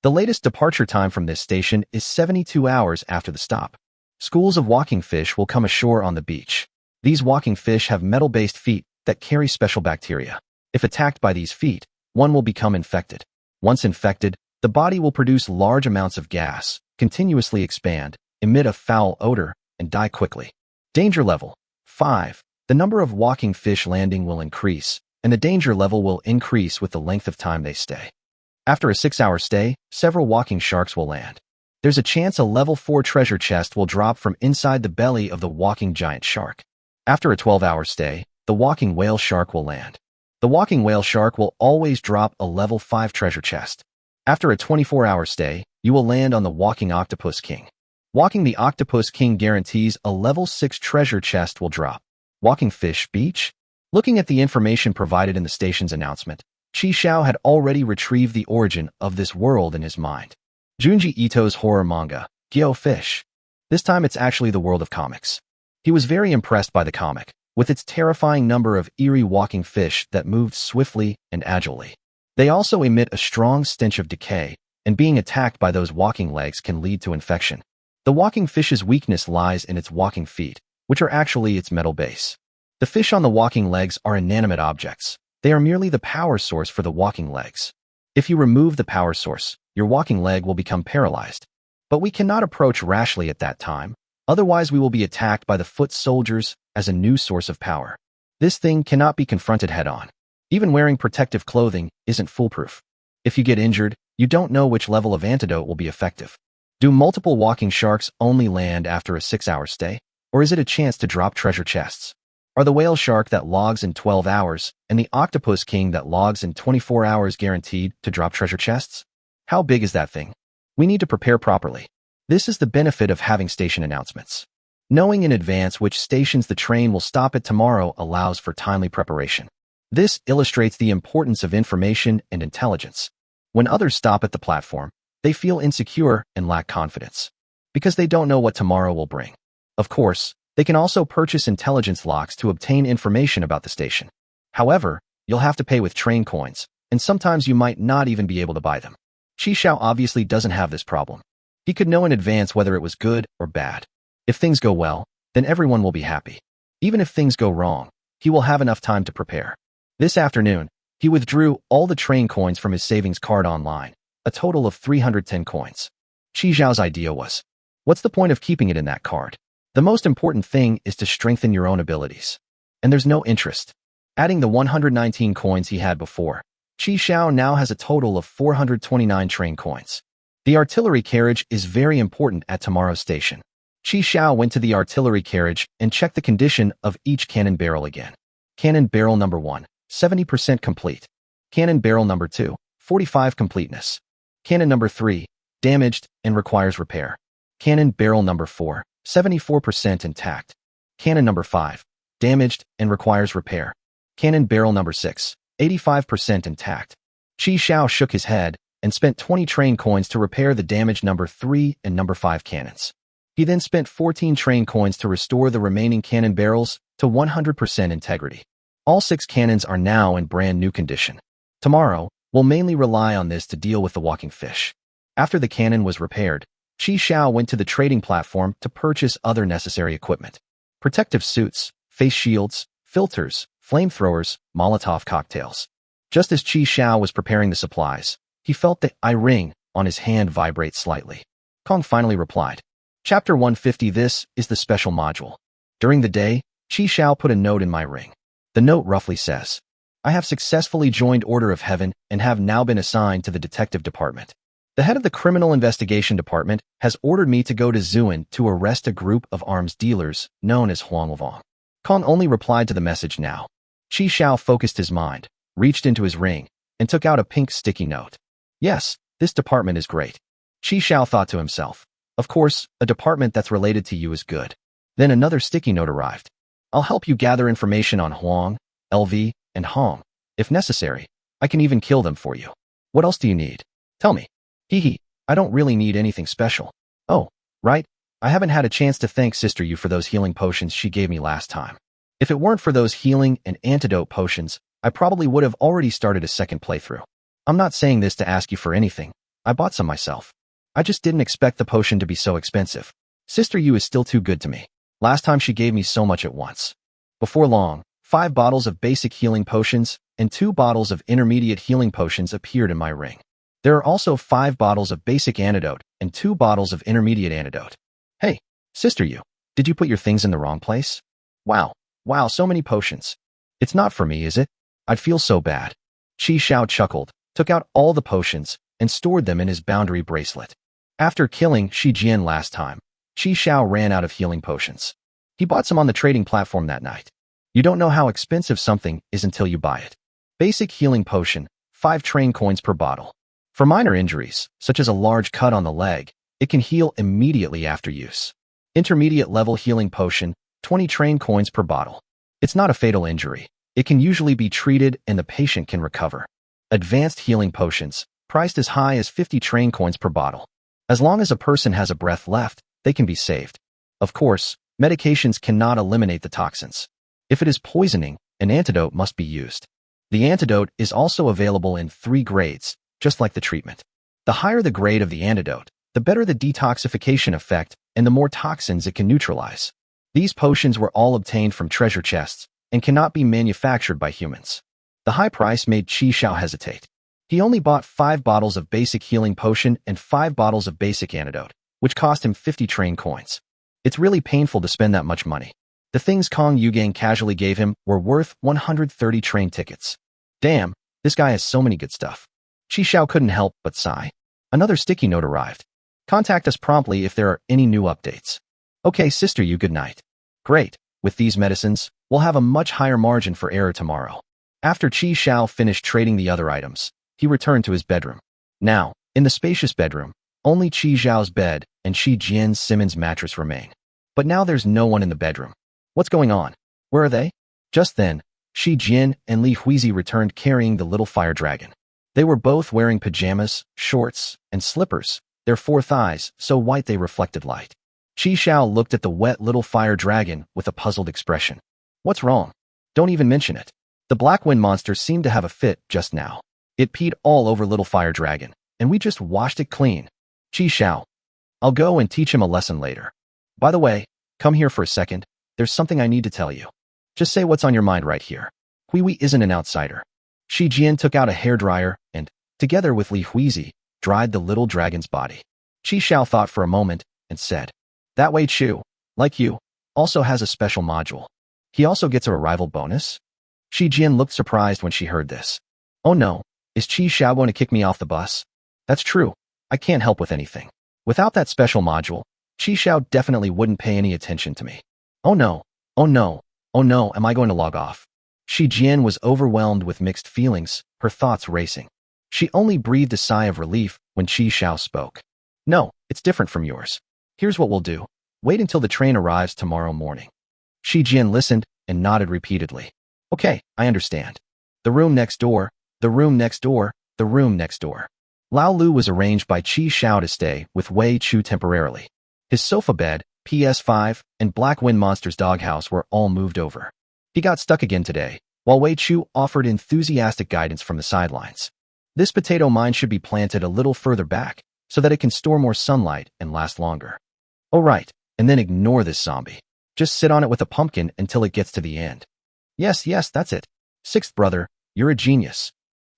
The latest departure time from this station is 72 hours after the stop. Schools of walking fish will come ashore on the beach. These walking fish have metal-based feet that carry special bacteria. If attacked by these feet, one will become infected. Once infected, the body will produce large amounts of gas, continuously expand, emit a foul odor, and die quickly. Danger level 5. The number of walking fish landing will increase, and the danger level will increase with the length of time they stay. After a 6-hour stay, several walking sharks will land. There's a chance a level 4 treasure chest will drop from inside the belly of the walking giant shark. After a 12-hour stay, the walking whale shark will land. The walking whale shark will always drop a level 5 treasure chest. After a 24-hour stay, you will land on the walking octopus king. Walking the octopus king guarantees a level 6 treasure chest will drop. Walking Fish Beach? Looking at the information provided in the station's announcement, Qi Xiao had already retrieved the origin of this world in his mind. Junji Ito's horror manga, Gyo Fish. This time it's actually the world of comics. He was very impressed by the comic, with its terrifying number of eerie walking fish that moved swiftly and agilely. They also emit a strong stench of decay, and being attacked by those walking legs can lead to infection. The walking fish's weakness lies in its walking feet, which are actually its metal base. The fish on the walking legs are inanimate objects. They are merely the power source for the walking legs. If you remove the power source, your walking leg will become paralyzed. But we cannot approach rashly at that time, otherwise we will be attacked by the foot soldiers as a new source of power. This thing cannot be confronted head-on. Even wearing protective clothing isn't foolproof. If you get injured, you don't know which level of antidote will be effective. Do multiple walking sharks only land after a 6-hour stay, or is it a chance to drop treasure chests? Are the whale shark that logs in 12 hours and the octopus king that logs in 24 hours guaranteed to drop treasure chests? How big is that thing? We need to prepare properly. This is the benefit of having station announcements. Knowing in advance which stations the train will stop at tomorrow allows for timely preparation. This illustrates the importance of information and intelligence. When others stop at the platform, they feel insecure and lack confidence because they don't know what tomorrow will bring. Of course, they can also purchase intelligence locks to obtain information about the station. However, you'll have to pay with train coins, and sometimes you might not even be able to buy them. Qi Xiao obviously doesn't have this problem. He could know in advance whether it was good or bad. If things go well, then everyone will be happy. Even if things go wrong, he will have enough time to prepare. This afternoon, he withdrew all the train coins from his savings card online, a total of 310 coins. Qi Xiao's idea was, what's the point of keeping it in that card? The most important thing is to strengthen your own abilities. And there's no interest. Adding the 119 coins he had before, Qi Xiao now has a total of 429 train coins. The artillery carriage is very important at tomorrow's station. Qi Xiao went to the artillery carriage and checked the condition of each cannon barrel again. Cannon barrel number 1, 70% complete. Cannon barrel number 2, 45 completeness. Cannon number 3, damaged and requires repair. Cannon barrel number 4, 74% intact. Cannon number 5, damaged and requires repair. Cannon barrel number 6, 85% intact. Qi Xiao shook his head and spent 20 train coins to repair the damaged number 3 and number 5 cannons. He then spent 14 train coins to restore the remaining cannon barrels to 100% integrity. All 6 cannons are now in brand new condition. Tomorrow, we'll mainly rely on this to deal with the walking fish. After the cannon was repaired, Qi Xiao went to the trading platform to purchase other necessary equipment. Protective suits, face shields, filters, flamethrowers, Molotov cocktails. Just as Qi Xiao was preparing the supplies, he felt the ring on his hand vibrate slightly. Kong finally replied. Chapter 150. This is the special module. During the day, Qi Xiao put a note in my ring. The note roughly says, I have successfully joined Order of Heaven and have now been assigned to the detective department. The head of the criminal investigation department has ordered me to go to Zuan to arrest a group of arms dealers known as Huanglevong. Kong only replied to the message now. Qi Xiao focused his mind, reached into his ring, and took out a pink sticky note. Yes, this department is great. Qi Xiao thought to himself. Of course, a department that's related to you is good. Then another sticky note arrived. I'll help you gather information on Huang, LV, and Hong. If necessary, I can even kill them for you. What else do you need? Tell me. Hee, I don't really need anything special. Oh, right. I haven't had a chance to thank Sister Yu for those healing potions she gave me last time. If it weren't for those healing and antidote potions, I probably would have already started a second playthrough. I'm not saying this to ask you for anything. I bought some myself. I just didn't expect the potion to be so expensive. Sister Yu is still too good to me. Last time she gave me so much at once. Before long, 5 bottles of basic healing potions and 2 bottles of intermediate healing potions appeared in my ring. There are also 5 bottles of basic antidote and 2 bottles of intermediate antidote. Hey, Sister Yu, did you put your things in the wrong place? Wow, so many potions. It's not for me, is it? I'd feel so bad. Qi Xiao chuckled, took out all the potions, and stored them in his boundary bracelet. After killing Shi Jian last time, Qi Xiao ran out of healing potions. He bought some on the trading platform that night. You don't know how expensive something is until you buy it. Basic healing potion, 5 train coins per bottle. For minor injuries, such as a large cut on the leg, it can heal immediately after use. Intermediate level healing potion, 20 train coins per bottle. It's not a fatal injury. It can usually be treated and the patient can recover. Advanced healing potions, priced as high as 50 train coins per bottle. As long as a person has a breath left, they can be saved. Of course, medications cannot eliminate the toxins. If it is poisoning, an antidote must be used. The antidote is also available in 3 grades, just like the treatment. The higher the grade of the antidote, the better the detoxification effect and the more toxins it can neutralize. These potions were all obtained from treasure chests and cannot be manufactured by humans. The high price made Qi Xiao hesitate. He only bought 5 bottles of basic healing potion and 5 bottles of basic antidote, which cost him 50 train coins. It's really painful to spend that much money. The things Kong Yugang casually gave him were worth 130 train tickets. Damn, this guy has so many good stuff. Qi Xiao couldn't help but sigh. Another sticky note arrived. Contact us promptly if there are any new updates. Okay, Sister Yu, good night. Great, With these medicines, we'll have a much higher margin for error tomorrow. After Qi Xiao finished trading the other items, he returned to his bedroom. Now, in the spacious bedroom, only Qi Xiao's bed and Qi Jian's Simmons mattress remain. But now there's no one in the bedroom. What's going on? Where are they? Just then, Qi Jian and Li Huizi returned carrying the little fire dragon. They were both wearing pajamas, shorts, and slippers, their 4 thighs so white they reflected light. Qi Xiao looked at the wet little fire dragon with a puzzled expression. What's wrong? Don't even mention it. The black wind monster seemed to have a fit just now. It peed all over little fire dragon, and we just washed it clean. Qi Xiao. I'll go and teach him a lesson later. By the way, come here for a second. There's something I need to tell you. Just say what's on your mind right here. Huiwi isn't an outsider. Qi Jian took out a hairdryer and, together with Li Huizi, dried the little dragon's body. Qi Xiao thought for a moment and said, that Wei Chu, like you, also has a special module. He also gets a arrival bonus? Qi Jian looked surprised when she heard this. Oh no, is Qi Xiao going to kick me off the bus? That's true, I can't help with anything. Without that special module, Qi Xiao definitely wouldn't pay any attention to me. Oh no, oh no, oh no, am I going to log off? Qi Jian was overwhelmed with mixed feelings, her thoughts racing. She only breathed a sigh of relief when Qi Xiao spoke. No, it's different from yours. Here's what we'll do. Wait until the train arrives tomorrow morning. Qi Jian listened and nodded repeatedly. Okay, I understand. The room next door, the room next door, the room next door. Lao Lu was arranged by Qi Xiao to stay with Wei Chu temporarily. His sofa bed, PS5, and Black Wind Monster's doghouse were all moved over. He got stuck again today, while Wei Chu offered enthusiastic guidance from the sidelines. This potato mine should be planted a little further back, so that it can store more sunlight and last longer. Oh right, and then ignore this zombie. Just sit on it with a pumpkin until it gets to the end. Yes, that's it. Sixth brother, you're a genius.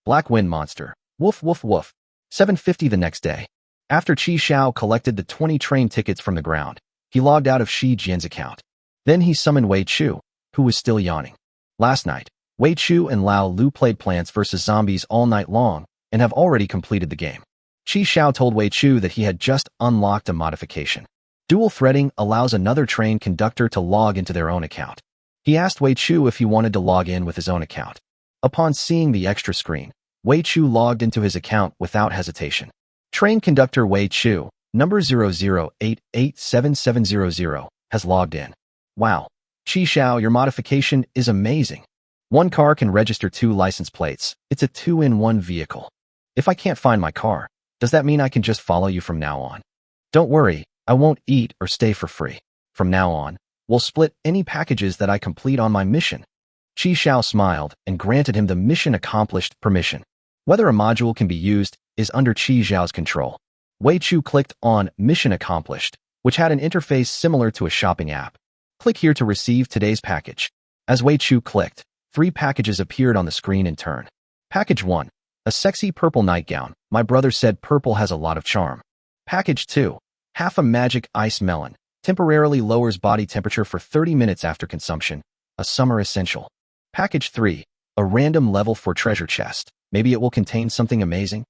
Black Wind Monster, woof woof woof. 7:50 the next day. After Qi Xiao collected the 20 train tickets from the ground, he logged out of Qi Jian's account. Then he summoned Wei Chu, who was still yawning. Last night, Wei Chu and Lao Lu played Plants vs. Zombies all night long and have already completed the game. Qi Xiao told Wei Chu that he had just unlocked a modification. Dual threading allows another train conductor to log into their own account. He asked Wei Chu if he wanted to log in with his own account. Upon seeing the extra screen, Wei Chu logged into his account without hesitation. Train conductor Wei Chu, number 00887700, has logged in. Wow. Qi Xiao, your modification is amazing. One car can register 2 license plates. It's a 2-in-1 vehicle. If I can't find my car, does that mean I can just follow you from now on? Don't worry, I won't eat or stay for free. From now on, we'll split any packages that I complete on my mission. Qi Xiao smiled and granted him the mission accomplished permission. Whether a module can be used is under Qi Xiao's control. Wei Chu clicked on Mission Accomplished, which had an interface similar to a shopping app. Click here to receive today's package. As Wei Chu clicked, 3 packages appeared on the screen in turn. Package 1. A sexy purple nightgown. My brother said purple has a lot of charm. Package 2. Half a magic ice melon. Temporarily lowers body temperature for 30 minutes after consumption. A summer essential. Package 3. A random level for treasure chest. Maybe it will contain something amazing.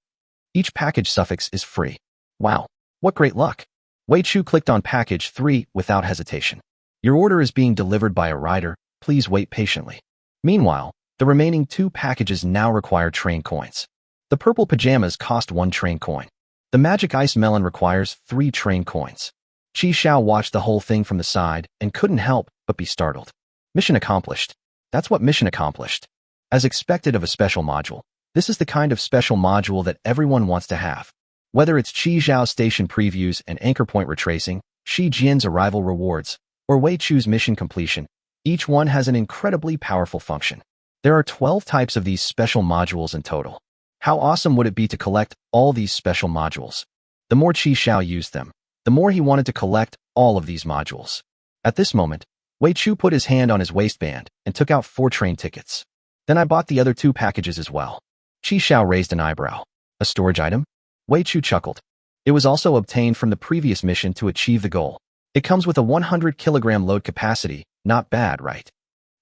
Each package suffix is free. Wow, what great luck. Wei Chu clicked on package 3 without hesitation. Your order is being delivered by a rider. Please wait patiently. Meanwhile, the remaining 2 packages now require train coins. The purple pajamas cost 1 train coin. The magic ice melon requires 3 train coins. Qi Xiao watched the whole thing from the side and couldn't help but be startled. Mission accomplished. That's what mission accomplished. As expected of a special module, this is the kind of special module that everyone wants to have. Whether it's Qi Xiao's station previews and anchor point retracing, Qi Jian's arrival rewards, or Wei Chu's mission completion, each one has an incredibly powerful function. There are 12 types of these special modules in total. How awesome would it be to collect all these special modules? The more Qi Xiao used them, the more he wanted to collect all of these modules. At this moment, Wei Chu put his hand on his waistband and took out 4 train tickets. Then I bought the other 2 packages as well. Qi Xiao raised an eyebrow. A storage item? Wei Chu chuckled. It was also obtained from the previous mission to achieve the goal. It comes with a 100 kilogram load capacity. Not bad, right?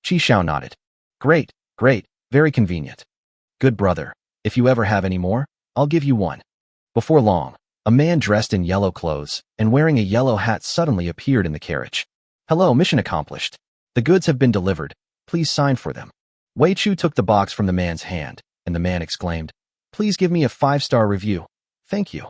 Qi Xiao nodded. Great, very convenient. Good brother, if you ever have any more, I'll give you one. Before long, a man dressed in yellow clothes and wearing a yellow hat suddenly appeared in the carriage. Hello, mission accomplished. The goods have been delivered. Please sign for them. Wei Chu took the box from the man's hand, and the man exclaimed, "Please give me a 5-star review. Thank you."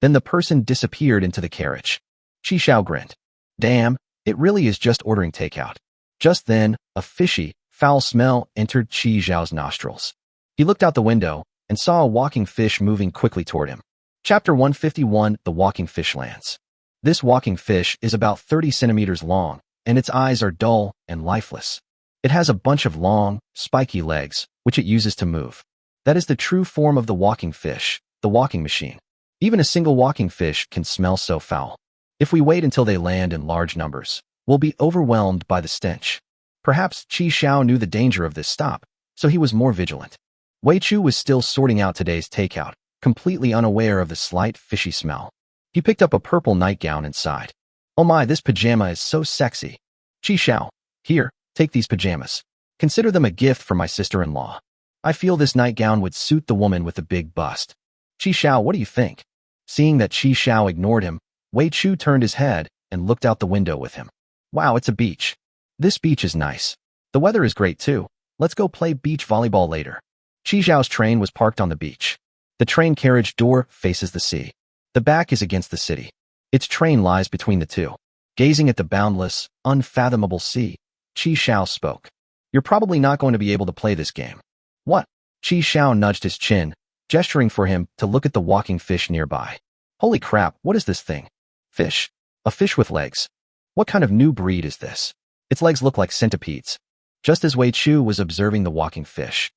Then the person disappeared into the carriage. Qi Xiao grinned. Damn, it really is just ordering takeout. Just then, a fishy, foul smell entered Qi Xiao's nostrils. He looked out the window and saw a walking fish moving quickly toward him. Chapter 151, The Walking Fish Lands. This walking fish is about 30 centimeters long, and its eyes are dull and lifeless. It has a bunch of long, spiky legs, which it uses to move. That is the true form of the walking fish, the walking machine. Even a single walking fish can smell so foul. If we wait until they land in large numbers, we'll be overwhelmed by the stench. Perhaps Qi Xiao knew the danger of this stop, so he was more vigilant. Wei Chu was still sorting out today's takeout, completely unaware of the slight fishy smell. He picked up a purple nightgown and sighed. Oh my, this pajama is so sexy. Qi Xiao, here, take these pajamas. Consider them a gift from my sister-in-law. I feel this nightgown would suit the woman with the big bust. Qi Xiao, what do you think? Seeing that Qi Xiao ignored him, Wei Chu turned his head and looked out the window with him. Wow, it's a beach. This beach is nice. The weather is great too. Let's go play beach volleyball later. Qi Xiao's train was parked on the beach. The train carriage door faces the sea. The back is against the city. Its train lies between the two. Gazing at the boundless, unfathomable sea, Qi Xiao spoke. You're probably not going to be able to play this game. What? Qi Xiao nudged his chin, gesturing for him to look at the walking fish nearby. Holy crap, what is this thing? Fish. A fish with legs. What kind of new breed is this? Its legs look like centipedes. Just as Wei Chu was observing the walking fish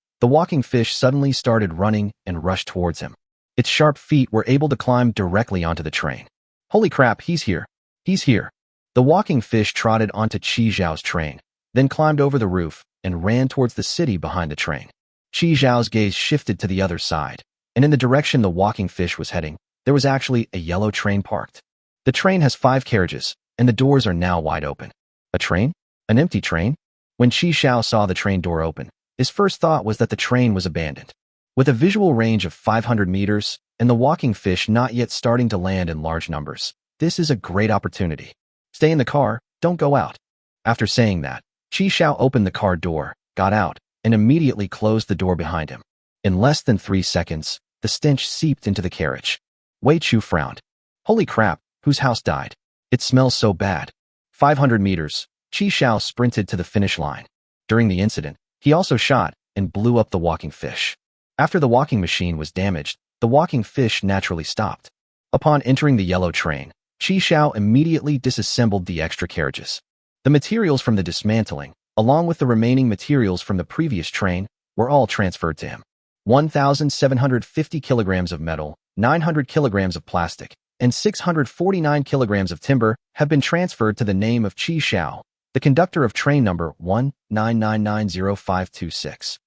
suddenly started running and rushed towards him. Its sharp feet were able to climb directly onto the train. Holy crap, he's here. He's here. The walking fish trotted onto Qi Xiao's train, then climbed over the roof and ran towards the city behind the train. Qi Xiao's gaze shifted to the other side, and in the direction the walking fish was heading, there was actually a yellow train parked. The train has 5 carriages, and the doors are now wide open. A train? An empty train? When Qi Xiao saw the train door open, his first thought was that the train was abandoned. With a visual range of 500 meters, and the walking fish not yet starting to land in large numbers, this is a great opportunity. Stay in the car, don't go out. After saying that, Qi Xiao opened the car door, got out, and immediately closed the door behind him. In less than 3 seconds, the stench seeped into the carriage. Wei Chu frowned. Holy crap, whose house died? It smells so bad. 500 meters, Qi Xiao sprinted to the finish line. During the incident, he also shot and blew up the walking fish. After the walking machine was damaged, the walking fish naturally stopped. Upon entering the yellow train, Qi Xiao immediately disassembled the extra carriages. The materials from the dismantling, along with the remaining materials from the previous train, were all transferred to him. 1,750 kilograms of metal, 900 kilograms of plastic, and 649 kilograms of timber have been transferred to the name of Qi Xiao, the conductor of train number 1999056.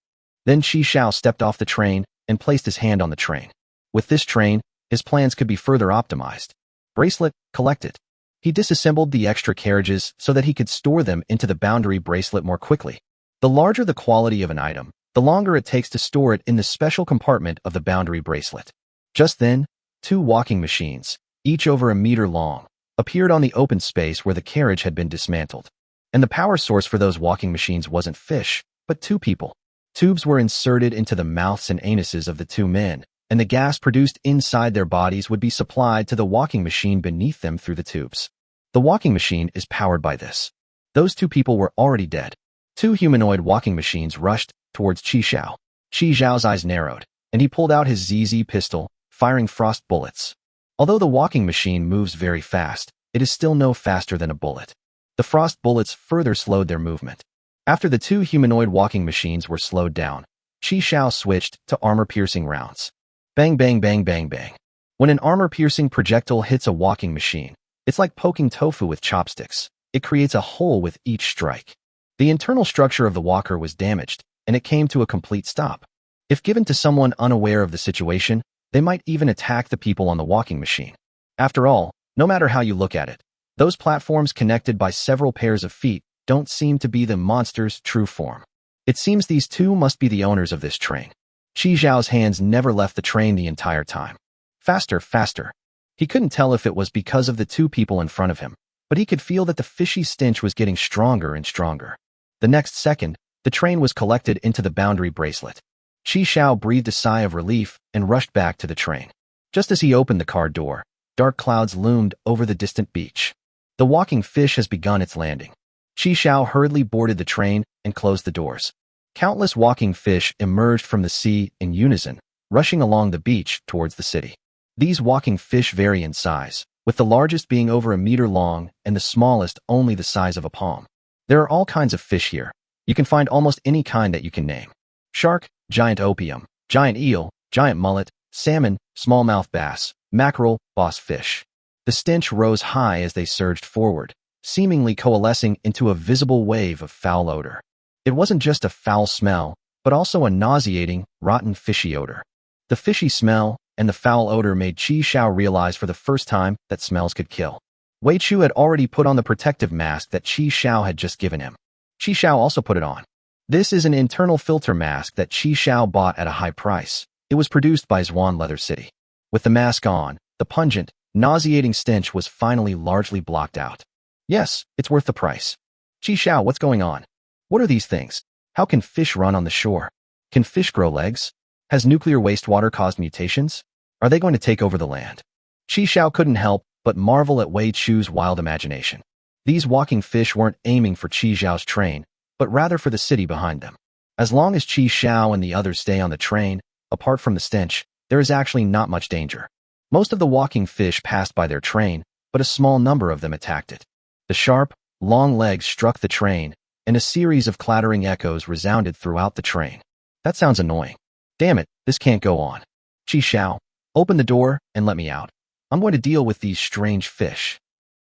Then Qi Xiao stepped off the train and placed his hand on the train. With this train, his plans could be further optimized. Bracelet collected. He disassembled the extra carriages so that he could store them into the boundary bracelet more quickly. The larger the quality of an item, the longer it takes to store it in the special compartment of the boundary bracelet. Just then, 2 walking machines, each over a meter long, appeared on the open space where the carriage had been dismantled. And the power source for those walking machines wasn't fish, but 2 people. Tubes were inserted into the mouths and anuses of the 2 men, and the gas produced inside their bodies would be supplied to the walking machine beneath them through the tubes. The walking machine is powered by this. Those 2 people were already dead. 2 humanoid walking machines rushed towards Qi Xiao. Qi Xiao's eyes narrowed, and he pulled out his ZZ pistol, firing frost bullets. Although the walking machine moves very fast, it is still no faster than a bullet. The frost bullets further slowed their movement. After the 2 humanoid walking machines were slowed down, Qi Xiao switched to armor-piercing rounds. Bang bang bang bang bang. When an armor-piercing projectile hits a walking machine, it's like poking tofu with chopsticks. It creates a hole with each strike. The internal structure of the walker was damaged, and it came to a complete stop. If given to someone unaware of the situation, they might even attack the people on the walking machine. After all, no matter how you look at it, those platforms connected by several pairs of feet don't seem to be the monster's true form. It seems these 2 must be the owners of this train. Qi Xiao's hands never left the train the entire time. Faster, faster. He couldn't tell if it was because of the 2 people in front of him, but he could feel that the fishy stench was getting stronger and stronger. The next second, the train was collected into the boundary bracelet. Qi Xiao breathed a sigh of relief and rushed back to the train. Just as he opened the car door, dark clouds loomed over the distant beach. The walking fish has begun its landing. Qi Xiao hurriedly boarded the train and closed the doors. Countless walking fish emerged from the sea in unison, rushing along the beach towards the city. These walking fish vary in size, with the largest being over a meter long and the smallest only the size of a palm. There are all kinds of fish here. You can find almost any kind that you can name. Shark, giant opium, giant eel, giant mullet, salmon, smallmouth bass, mackerel, boss fish. The stench rose high as they surged forward, seemingly coalescing into a visible wave of foul odor. It wasn't just a foul smell, but also a nauseating, rotten fishy odor. The fishy smell and the foul odor made Qi Xiao realize for the first time that smells could kill. Wei Chu had already put on the protective mask that Qi Xiao had just given him. Qi Xiao also put it on. This is an internal filter mask that Qi Xiao bought at a high price. It was produced by Zhuan Leather City. With the mask on, the pungent, nauseating stench was finally largely blocked out. Yes, it's worth the price. Qi Xiao, what's going on? What are these things? How can fish run on the shore? Can fish grow legs? Has nuclear wastewater caused mutations? Are they going to take over the land? Qi Xiao couldn't help but marvel at Wei Chu's wild imagination. These walking fish weren't aiming for Qi Xiao's train, but rather for the city behind them. As long as Qi Xiao and the others stay on the train, apart from the stench, there is actually not much danger. Most of the walking fish passed by their train, but a small number of them attacked it. The sharp, long legs struck the train, and a series of clattering echoes resounded throughout the train. That sounds annoying. Damn it, this can't go on. Qi Xiao, open the door and let me out. I'm going to deal with these strange fish.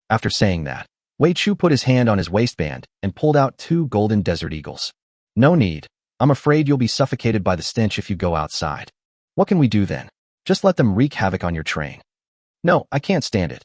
After saying that, Wei Chu put his hand on his waistband and pulled out 2 golden desert eagles. No need. I'm afraid you'll be suffocated by the stench if you go outside. What can we do then? Just let them wreak havoc on your train. No, I can't stand it.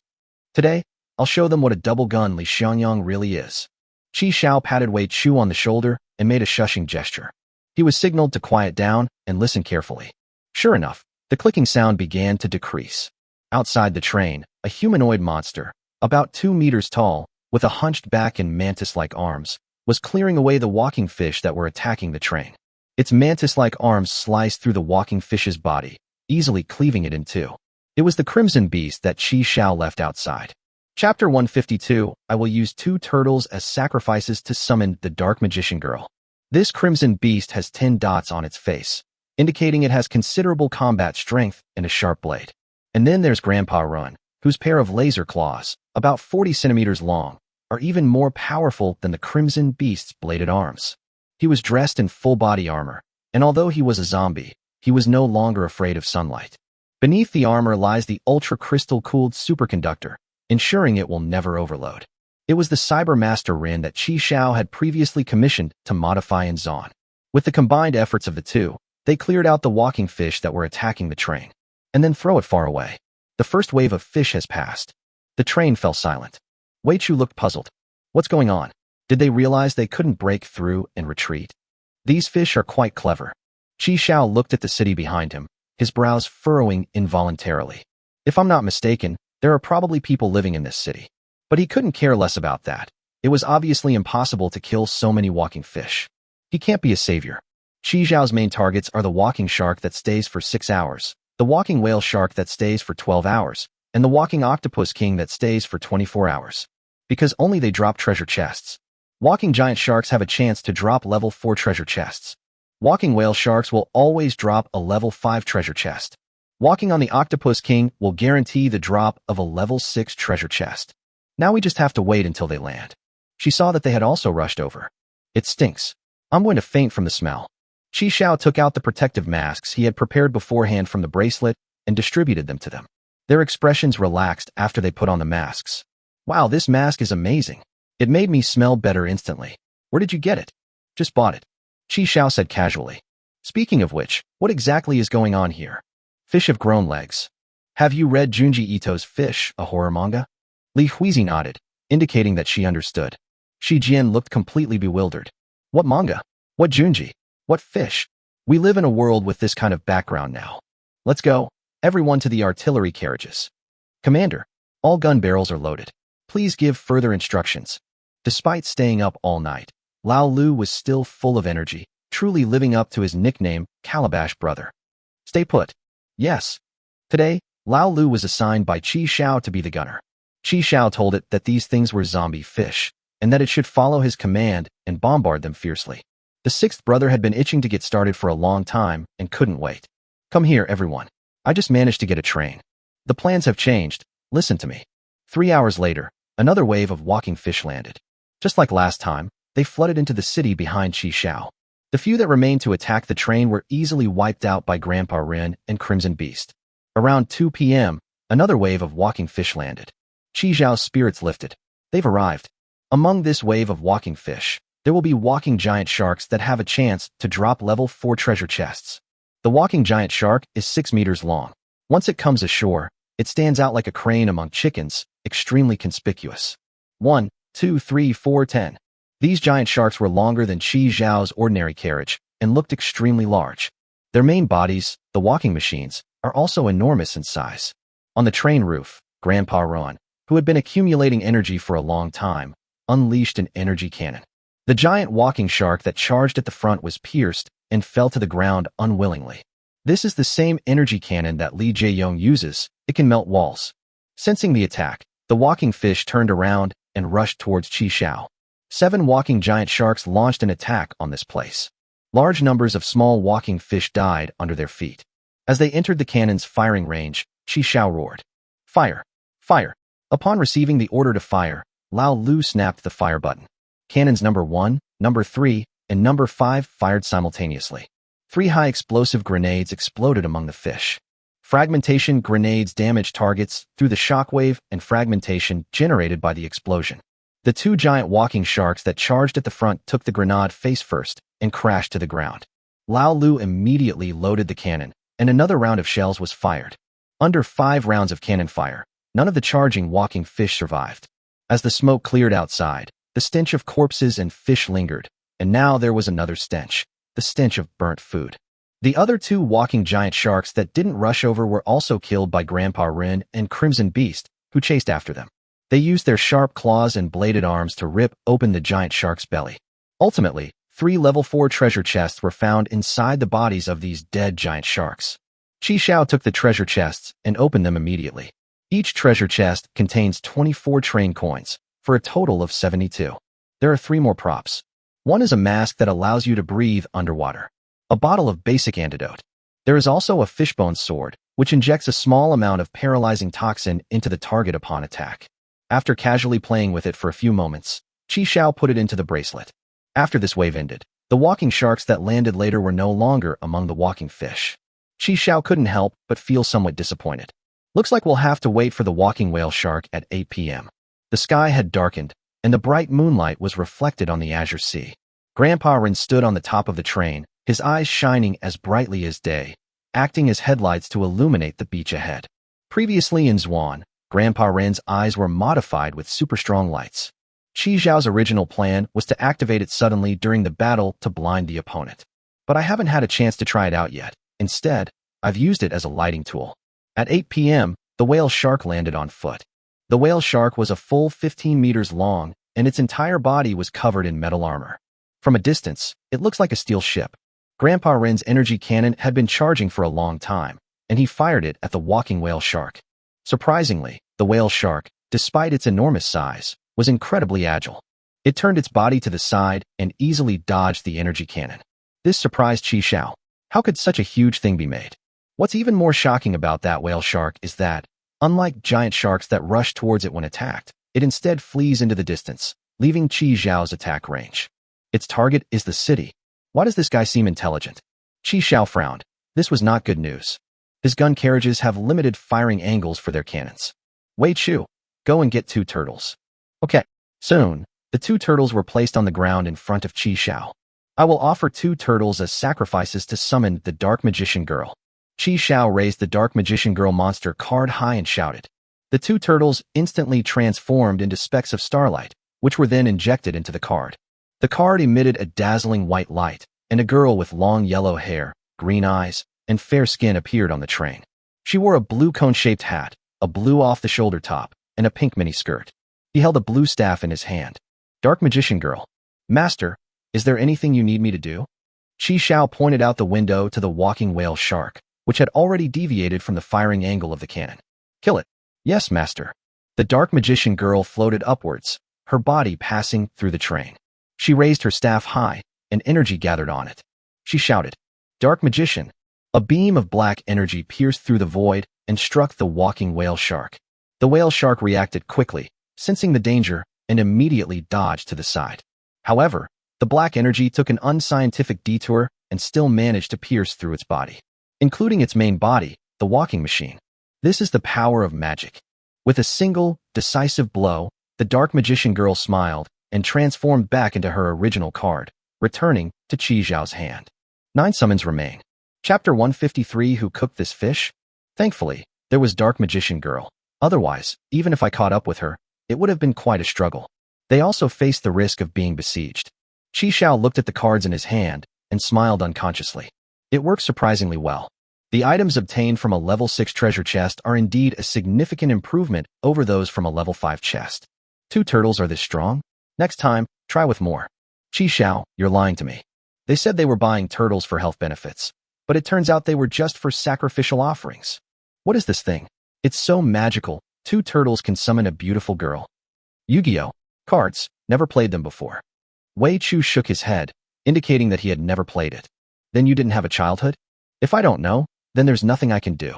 Today, I'll show them what a double-gun Li Xiangyang really is. Qi Xiao patted Wei Chu on the shoulder and made a shushing gesture. He was signaled to quiet down and listen carefully. Sure enough, the clicking sound began to decrease. Outside the train, a humanoid monster, about 2 meters tall, with a hunched back and mantis-like arms, was clearing away the walking fish that were attacking the train. Its mantis-like arms sliced through the walking fish's body, easily cleaving it in two. It was the crimson beast that Qi Xiao left outside. Chapter 152, I will use 2 turtles as sacrifices to summon the dark magician girl. This crimson beast has 10 dots on its face, indicating it has considerable combat strength and a sharp blade. And then there's Grandpa Run, whose pair of laser claws, about 40 centimeters long, are even more powerful than the crimson beast's bladed arms. He was dressed in full body armor, and although he was a zombie, he was no longer afraid of sunlight. Beneath the armor lies the ultra-crystal-cooled superconductor, ensuring it will never overload. It was the Cyber Master Rin that Qi Xiao had previously commissioned to modify in Zon. With the combined efforts of the two, they cleared out the walking fish that were attacking the train, and then throw it far away. The first wave of fish has passed. The train fell silent. Wei Chu looked puzzled. What's going on? Did they realize they couldn't break through and retreat? These fish are quite clever. Qi Xiao looked at the city behind him, his brows furrowing involuntarily. If I'm not mistaken, there are probably people living in this city. But he couldn't care less about that. It was obviously impossible to kill so many walking fish. He can't be a savior. Qi Xiao's main targets are the walking shark that stays for 6 hours, the walking whale shark that stays for 12 hours, and the walking octopus king that stays for 24 hours. Because only they drop treasure chests. Walking giant sharks have a chance to drop level 4 treasure chests. Walking whale sharks will always drop a level 5 treasure chest. Walking on the octopus king will guarantee the drop of a level 6 treasure chest. Now we just have to wait until they land. She saw that they had also rushed over. It stinks. I'm going to faint from the smell. Qi Xiao took out the protective masks he had prepared beforehand from the bracelet and distributed them to them. Their expressions relaxed after they put on the masks. Wow, this mask is amazing. It made me smell better instantly. Where did you get it? Just bought it. Qi Xiao said casually. Speaking of which, what exactly is going on here? Fish have grown legs. Have you read Junji Ito's Fish, a horror manga? Li Huizi nodded, indicating that she understood. Shi Jian looked completely bewildered. What manga? What Junji? What fish? We live in a world with this kind of background now. Let's go. Everyone to the artillery carriages. Commander, all gun barrels are loaded. Please give further instructions. Despite staying up all night, Lao Lu was still full of energy, truly living up to his nickname, Calabash Brother. Stay put. Yes. Today, Lao Lu was assigned by Qi Xiao to be the gunner. Qi Xiao told it that these things were zombie fish, and that it should follow his command and bombard them fiercely. The sixth brother had been itching to get started for a long time and couldn't wait. Come here, everyone. I just managed to get a train. The plans have changed. Listen to me. 3 hours later, another wave of walking fish landed. Just like last time, they flooded into the city behind Qi Xiao. The few that remained to attack the train were easily wiped out by Grandpa Ren and Crimson Beast. Around 2 p.m., another wave of walking fish landed. Qi Xiao's spirits lifted. They've arrived. Among this wave of walking fish, there will be walking giant sharks that have a chance to drop level 4 treasure chests. The walking giant shark is 6 meters long. Once it comes ashore, it stands out like a crane among chickens, extremely conspicuous. 1, 2, 3, 4, 10. These giant sharks were longer than Qi Xiao's ordinary carriage and looked extremely large. Their main bodies, the walking machines, are also enormous in size. On the train roof, Grandpa Ron, who had been accumulating energy for a long time, unleashed an energy cannon. The giant walking shark that charged at the front was pierced and fell to the ground unwillingly. This is the same energy cannon that Li Jaeyong uses. It can melt walls. Sensing the attack, the walking fish turned around and rushed towards Qi Xiao. 7 walking giant sharks launched an attack on this place. Large numbers of small walking fish died under their feet. As they entered the cannon's firing range, Qi Xiao roared, "Fire! Fire!" Upon receiving the order to fire, Lao Lu snapped the fire button. Cannons number 1, number 3, and number 5 fired simultaneously. 3 high explosive grenades exploded among the fish. Fragmentation grenades damaged targets through the shockwave and fragmentation generated by the explosion. The 2 giant walking sharks that charged at the front took the grenade face first and crashed to the ground. Lao Lu immediately loaded the cannon, and another round of shells was fired. Under 5 rounds of cannon fire, none of the charging walking fish survived. As the smoke cleared outside, the stench of corpses and fish lingered, and now there was another stench, the stench of burnt food. The other 2 walking giant sharks that didn't rush over were also killed by Grandpa Ren and Crimson Beast, who chased after them. They used their sharp claws and bladed arms to rip open the giant shark's belly. Ultimately, 3 level 4 treasure chests were found inside the bodies of these dead giant sharks. Qi Xiao took the treasure chests and opened them immediately. Each treasure chest contains 24 train coins, for a total of 72. There are 3 more props. One is a mask that allows you to breathe underwater. A bottle of basic antidote. There is also a fishbone sword, which injects a small amount of paralyzing toxin into the target upon attack. After casually playing with it for a few moments, Qi Xiao put it into the bracelet. After this wave ended, the walking sharks that landed later were no longer among the walking fish. Qi Xiao couldn't help but feel somewhat disappointed. Looks like we'll have to wait for the walking whale shark at 8 p.m. The sky had darkened, and the bright moonlight was reflected on the azure sea. Grandpa Ren stood on the top of the train, his eyes shining as brightly as day, acting as headlights to illuminate the beach ahead. Previously in Zhuan, Grandpa Ren's eyes were modified with super strong lights. Qi Xiao's original plan was to activate it suddenly during the battle to blind the opponent. But I haven't had a chance to try it out yet. Instead, I've used it as a lighting tool. At 8 p.m., the whale shark landed on foot. The whale shark was a full 15 meters long, and its entire body was covered in metal armor. From a distance, it looks like a steel ship. Grandpa Ren's energy cannon had been charging for a long time, and he fired it at the walking whale shark. Surprisingly, the whale shark, despite its enormous size, was incredibly agile. It turned its body to the side and easily dodged the energy cannon. This surprised Qi Xiao. How could such a huge thing be made? What's even more shocking about that whale shark is that, unlike giant sharks that rush towards it when attacked, it instead flees into the distance, leaving Qi Xiao's attack range. Its target is the city. Why does this guy seem intelligent? Qi Xiao frowned. This was not good news. His gun carriages have limited firing angles for their cannons. Wei Chu, go and get 2 turtles. Okay. Soon, the 2 turtles were placed on the ground in front of Qi Xiao. I will offer 2 turtles as sacrifices to summon the Dark Magician Girl. Qi Xiao raised the Dark Magician Girl monster card high and shouted. The 2 turtles instantly transformed into specks of starlight, which were then injected into the card. The card emitted a dazzling white light, and a girl with long yellow hair, green eyes, and fair skin appeared on the train. She wore a blue cone-shaped hat, a blue off-the-shoulder top, and a pink miniskirt. He held a blue staff in his hand. Dark Magician Girl. Master, is there anything you need me to do? Qi Shao pointed out the window to the walking whale shark, which had already deviated from the firing angle of the cannon. Kill it. Yes, Master. The Dark Magician Girl floated upwards, her body passing through the train. She raised her staff high, and energy gathered on it. She shouted, Dark Magician. A beam of black energy pierced through the void and struck the walking whale shark. The whale shark reacted quickly, sensing the danger, and immediately dodged to the side. However, the black energy took an unscientific detour and still managed to pierce through its body, including its main body, the walking machine. This is the power of magic. With a single, decisive blow, the Dark Magician Girl smiled and transformed back into her original card, returning to Qi Zhao's hand. 9 summons remain. Chapter 153. Who cooked this fish? Thankfully, there was Dark Magician Girl. Otherwise, even if I caught up with her, it would have been quite a struggle. They also faced the risk of being besieged. Qi Shao looked at the cards in his hand and smiled unconsciously. It worked surprisingly well. The items obtained from a level 6 treasure chest are indeed a significant improvement over those from a level 5 chest. 2 turtles are this strong? Next time, try with more. Qi Shao, you're lying to me. They said they were buying turtles for health benefits, but it turns out they were just for sacrificial offerings. What is this thing? It's so magical. 2 turtles can summon a beautiful girl. Yu-Gi-Oh! Cards, never played them before. Wei Chu shook his head, indicating that he had never played it. Then you didn't have a childhood? If I don't know, then there's nothing I can do.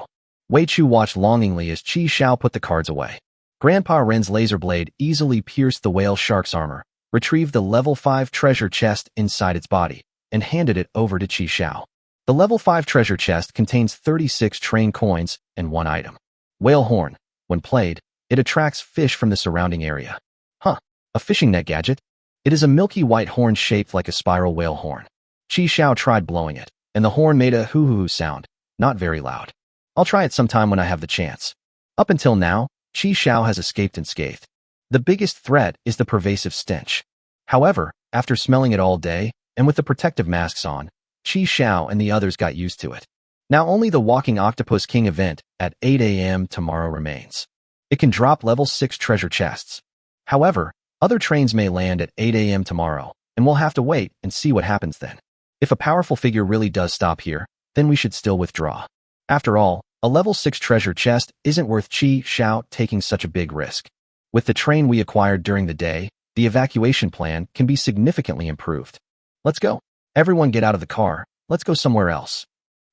Wei Chu watched longingly as Qi Shao put the cards away. Grandpa Ren's laser blade easily pierced the whale shark's armor, retrieved the level 5 treasure chest inside its body, and handed it over to Qi Shao. The level 5 treasure chest contains 36 train coins and 1 item. Whale horn. When played, it attracts fish from the surrounding area. Huh, a fishing net gadget? It is a milky white horn shaped like a spiral whale horn. Qi Shao tried blowing it, and the horn made a hoo-hoo-hoo sound, not very loud. I'll try it sometime when I have the chance. Up until now, Qi Shao has escaped unscathed. The biggest threat is the pervasive stench. However, after smelling it all day, and with the protective masks on, Qi Shao and the others got used to it. Now only the Walking Octopus King event at 8 a.m. tomorrow remains. It can drop level 6 treasure chests. However, other trains may land at 8 a.m. tomorrow, and we'll have to wait and see what happens then. If a powerful figure really does stop here, then we should still withdraw. After all, a level 6 treasure chest isn't worth Qi Shao taking such a big risk. With the train we acquired during the day, the evacuation plan can be significantly improved. Let's go. Everyone get out of the car. Let's go somewhere else.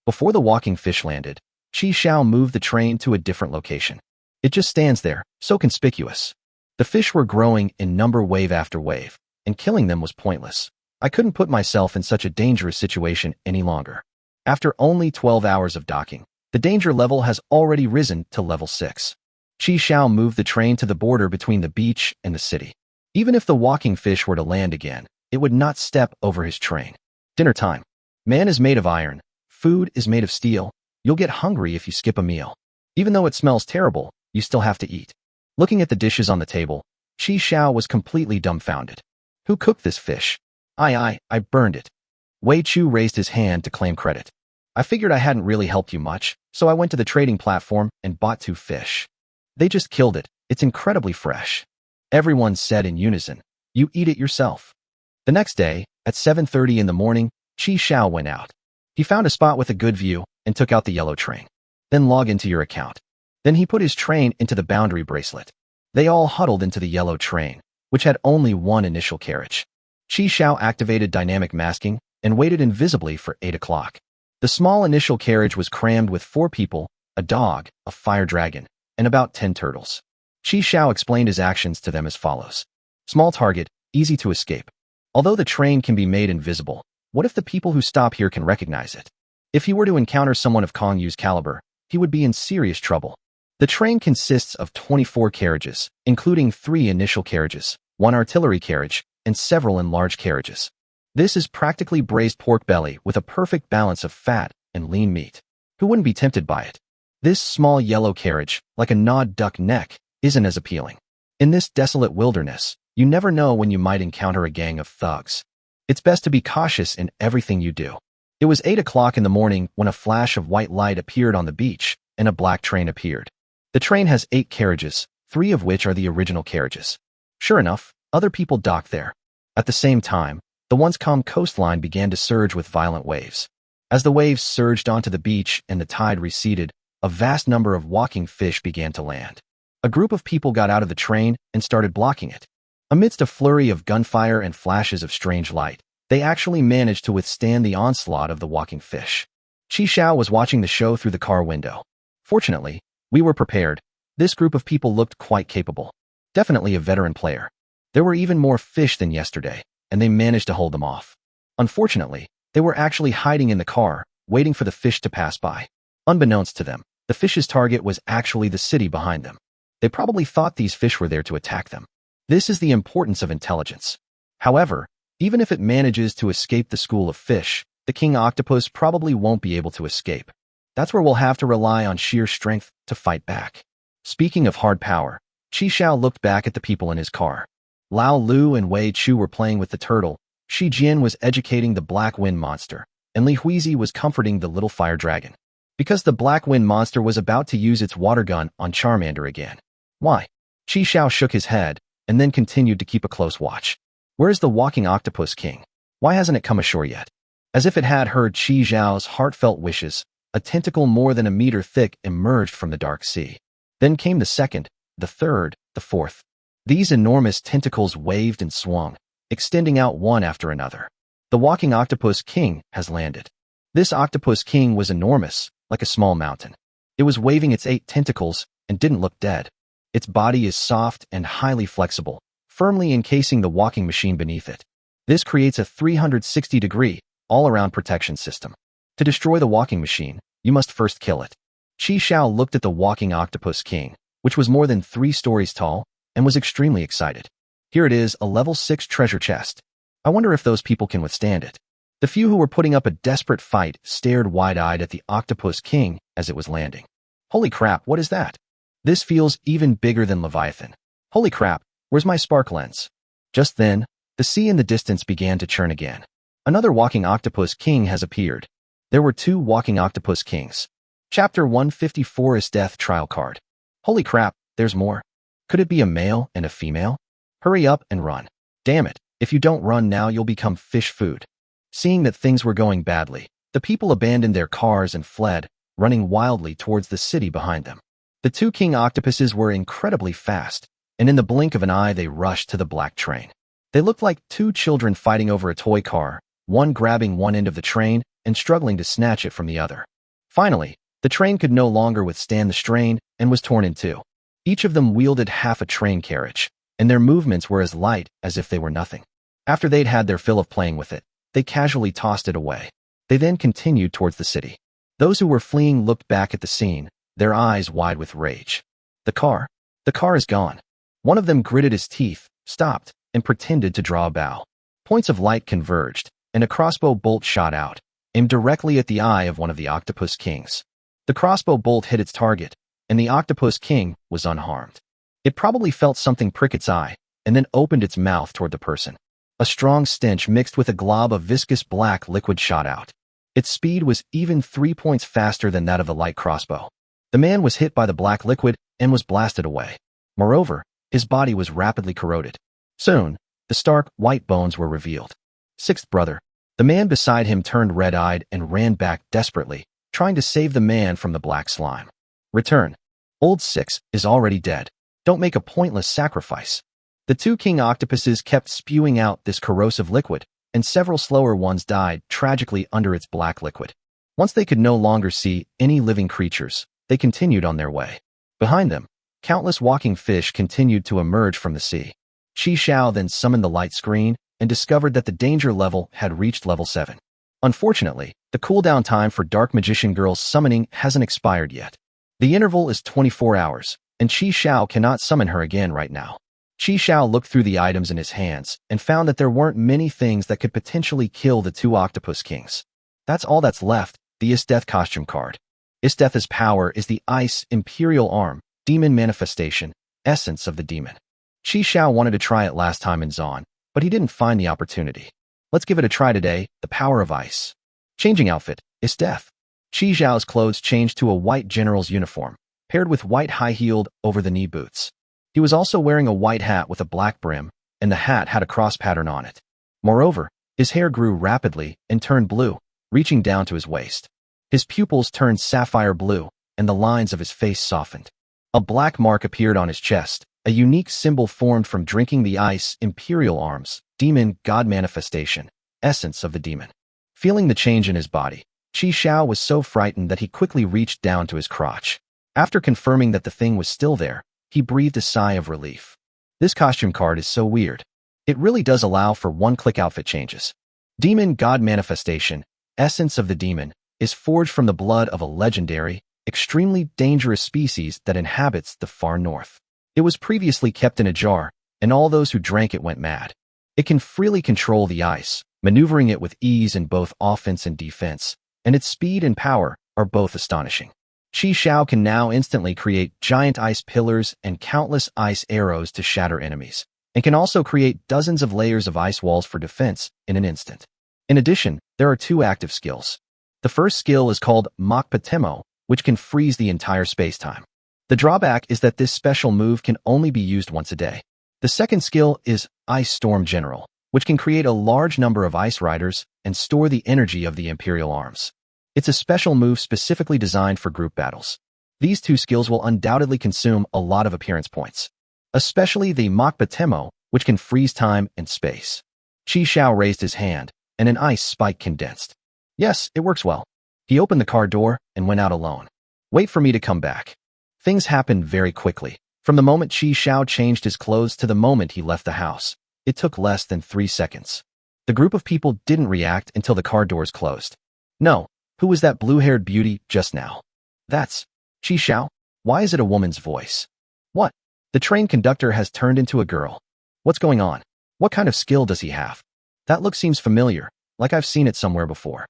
Before the walking fish landed, Qi Shao moved the train to a different location. It just stands there, so conspicuous. The fish were growing in number wave after wave, and killing them was pointless. I couldn't put myself in such a dangerous situation any longer. After only 12 hours of docking, the danger level has already risen to level 6. Qi Shao moved the train to the border between the beach and the city. Even if the walking fish were to land again, it would not step over his train. Dinner time. Man is made of iron. Food is made of steel. You'll get hungry if you skip a meal. Even though it smells terrible, you still have to eat. Looking at the dishes on the table, Qi Shao was completely dumbfounded. Who cooked this fish? I burned it. Wei Chu raised his hand to claim credit. I figured I hadn't really helped you much, so I went to the trading platform and bought 2 fish. They just killed it. It's incredibly fresh. Everyone said in unison, you eat it yourself. The next day, at 7:30 in the morning, Qi Shao went out. He found a spot with a good view and took out the yellow train. Then log into your account. Then he put his train into the boundary bracelet. They all huddled into the yellow train, which had only 1 initial carriage. Qi Shao activated dynamic masking and waited invisibly for 8 o'clock. The small initial carriage was crammed with 4 people, a dog, a fire dragon, and about 10 turtles. Qi Shao explained his actions to them as follows. Small target, easy to escape. Although the train can be made invisible, what if the people who stop here can recognize it? If he were to encounter someone of Kong Yu's caliber, he would be in serious trouble. The train consists of 24 carriages, including 3 initial carriages, 1 artillery carriage, and several enlarged carriages. This is practically braised pork belly with a perfect balance of fat and lean meat. Who wouldn't be tempted by it? This small yellow carriage, like a gnawed duck neck, isn't as appealing. In this desolate wilderness, you never know when you might encounter a gang of thugs. It's best to be cautious in everything you do. It was 8 o'clock in the morning when a flash of white light appeared on the beach, and a black train appeared. The train has 8 carriages, 3 of which are the original carriages. Sure enough, other people docked there. At the same time, the once calm coastline began to surge with violent waves. As the waves surged onto the beach and the tide receded, a vast number of walking fish began to land. A group of people got out of the train and started blocking it. Amidst a flurry of gunfire and flashes of strange light, they actually managed to withstand the onslaught of the walking fish. Qi Xiao was watching the show through the car window. Fortunately, we were prepared. This group of people looked quite capable. Definitely a veteran player. There were even more fish than yesterday, and they managed to hold them off. Unfortunately, they were actually hiding in the car, waiting for the fish to pass by. Unbeknownst to them, the fish's target was actually the city behind them. They probably thought these fish were there to attack them. This is the importance of intelligence. However, even if it manages to escape the school of fish, the king octopus probably won't be able to escape. That's where we'll have to rely on sheer strength to fight back. Speaking of hard power, Qi Xiao looked back at the people in his car. Lao Lu and Wei Chu were playing with the turtle, Shi Jian was educating the black wind monster, and Li Huizi was comforting the little fire dragon. Because the black wind monster was about to use its water gun on Charmander again. Why? Qi Xiao shook his head, and then continued to keep a close watch. Where's the walking octopus king? Why hasn't it come ashore yet? As if it had heard Qi Xiao's heartfelt wishes, a tentacle more than a meter thick emerged from the dark sea. Then came the second, the third, the fourth. These enormous tentacles waved and swung, extending out one after another. The walking octopus king has landed. This octopus king was enormous, like a small mountain. It was waving its 8 tentacles and didn't look dead. Its body is soft and highly flexible, firmly encasing the walking machine beneath it. This creates a 360-degree, all-around protection system. To destroy the walking machine, you must first kill it. Qi Xiao looked at the walking octopus king, which was more than 3 stories tall, and was extremely excited. Here it is, a level 6 treasure chest. I wonder if those people can withstand it. The few who were putting up a desperate fight stared wide-eyed at the octopus king as it was landing. Holy crap, what is that? This feels even bigger than Leviathan. Holy crap, where's my spark lens? Just then, the sea in the distance began to churn again. Another walking octopus king has appeared. There were 2 walking octopus kings. Chapter 154 is Death Trial Card. Holy crap, there's more. Could it be a male and a female? Hurry up and run. Damn it, if you don't run now you'll become fish food. Seeing that things were going badly, the people abandoned their cars and fled, running wildly towards the city behind them. The 2 king octopuses were incredibly fast, and in the blink of an eye they rushed to the black train. They looked like 2 children fighting over a toy car, one grabbing one end of the train and struggling to snatch it from the other. Finally, the train could no longer withstand the strain and was torn in 2. Each of them wielded half a train carriage, and their movements were as light as if they were nothing. After they'd had their fill of playing with it, they casually tossed it away. They then continued towards the city. Those who were fleeing looked back at the scene, their eyes wide with rage. The car is gone. One of them gritted his teeth, stopped, and pretended to draw a bow. Points of light converged, and a crossbow bolt shot out, aimed directly at the eye of one of the octopus kings. The crossbow bolt hit its target, and the octopus king was unharmed. It probably felt something prick its eye, and then opened its mouth toward the person. A strong stench mixed with a glob of viscous black liquid shot out. Its speed was even 3 points faster than that of the light crossbow. The man was hit by the black liquid and was blasted away. Moreover, his body was rapidly corroded. Soon, the stark, white bones were revealed. 6th brother. The man beside him turned red-eyed and ran back desperately, trying to save the man from the black slime. Return. Old 6 is already dead. Don't make a pointless sacrifice. The 2 king octopuses kept spewing out this corrosive liquid, and several slower ones died tragically under its black liquid. Once they could no longer see any living creatures, they continued on their way. Behind them, countless walking fish continued to emerge from the sea. Qi Xiao then summoned the light screen and discovered that the danger level had reached level 7. Unfortunately, the cooldown time for Dark Magician Girl's summoning hasn't expired yet. The interval is 24 hours, and Qi Xiao cannot summon her again right now. Qi Xiao looked through the items in his hands and found that there weren't many things that could potentially kill the 2 octopus kings. That's all that's left, the Isdeath costume card. Isdeath's power is the Ice Imperial Arm, demon manifestation, essence of the demon. Qi Xiao wanted to try it last time in Zon, but he didn't find the opportunity. Let's give it a try today, the power of ice. Changing outfit, Isdeath. Qi Xiao's clothes changed to a white general's uniform, paired with white high-heeled, over-the-knee boots. He was also wearing a white hat with a black brim, and the hat had a cross pattern on it. Moreover, his hair grew rapidly and turned blue, reaching down to his waist. His pupils turned sapphire blue, and the lines of his face softened. A black mark appeared on his chest, a unique symbol formed from drinking the ice. Imperial arms, demon, god manifestation, essence of the demon. Feeling the change in his body, Qi Xiao was so frightened that he quickly reached down to his crotch. After confirming that the thing was still there, he breathed a sigh of relief. This costume card is so weird. It really does allow for one-click outfit changes. Demon God Manifestation, essence of the demon, is forged from the blood of a legendary, extremely dangerous species that inhabits the far north. It was previously kept in a jar, and all those who drank it went mad. It can freely control the ice, maneuvering it with ease in both offense and defense, and its speed and power are both astonishing. Qi Xiao can now instantly create giant ice pillars and countless ice arrows to shatter enemies, and can also create dozens of layers of ice walls for defense in an instant. In addition, there are two active skills. The first skill is called Mokpa Temo, which can freeze the entire space-time. The drawback is that this special move can only be used once a day. The second skill is Ice Storm General, which can create a large number of ice riders and store the energy of the Imperial arms. It's a special move specifically designed for group battles. These two skills will undoubtedly consume a lot of appearance points, especially the Mokpa Temo, which can freeze time and space. Qi Xiao raised his hand, and an ice spike condensed. Yes, it works well. He opened the car door and went out alone. Wait for me to come back. Things happened very quickly. From the moment Qi Xiao changed his clothes to the moment he left the house, it took less than 3 seconds. The group of people didn't react until the car doors closed. No. Who was that blue-haired beauty just now? That's Qi Xiao? Why is it a woman's voice? What? The train conductor has turned into a girl. What's going on? What kind of skill does he have? That look seems familiar, like I've seen it somewhere before.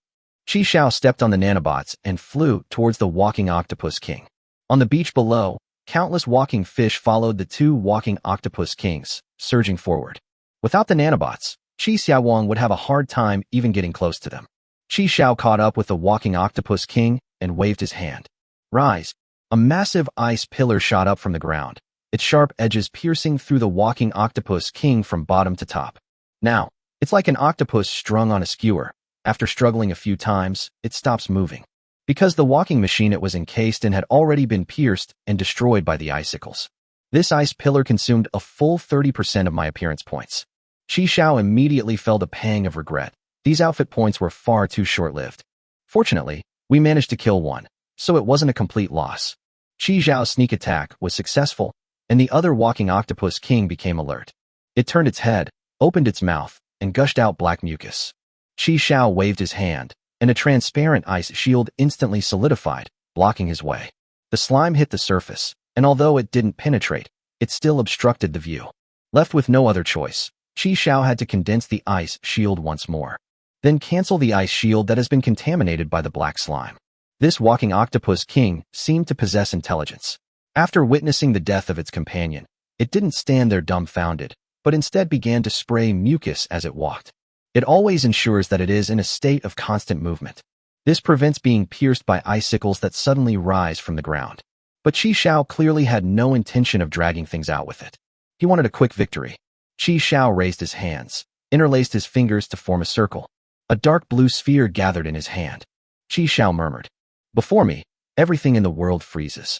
Qi Xiao stepped on the nanobots and flew towards the walking octopus king. On the beach below, countless walking fish followed the two walking octopus kings, surging forward. Without the nanobots, Qi Xiaowang would have a hard time even getting close to them. Qi Xiao caught up with the walking octopus king and waved his hand. Rise! A massive ice pillar shot up from the ground, its sharp edges piercing through the walking octopus king from bottom to top. Now, it's like an octopus strung on a skewer. After struggling a few times, it stops moving. Because the walking machine it was encased in had already been pierced and destroyed by the icicles. This ice pillar consumed a full 30% of my appearance points. Qi Xiao immediately felt a pang of regret. These outfit points were far too short-lived. Fortunately, we managed to kill one, so it wasn't a complete loss. Qi Xiao's sneak attack was successful, and the other walking octopus king became alert. It turned its head, opened its mouth, and gushed out black mucus. Qi Xiao waved his hand, and a transparent ice shield instantly solidified, blocking his way. The slime hit the surface, and although it didn't penetrate, it still obstructed the view. Left with no other choice, Qi Xiao had to condense the ice shield once more. Then cancel the ice shield that has been contaminated by the black slime. This walking octopus king seemed to possess intelligence. After witnessing the death of its companion, it didn't stand there dumbfounded, but instead began to spray mucus as it walked. It always ensures that it is in a state of constant movement. This prevents being pierced by icicles that suddenly rise from the ground. But Qi Xiao clearly had no intention of dragging things out with it. He wanted a quick victory. Qi Xiao raised his hands, interlaced his fingers to form a circle. A dark blue sphere gathered in his hand. Qi Xiao murmured. Before me, everything in the world freezes.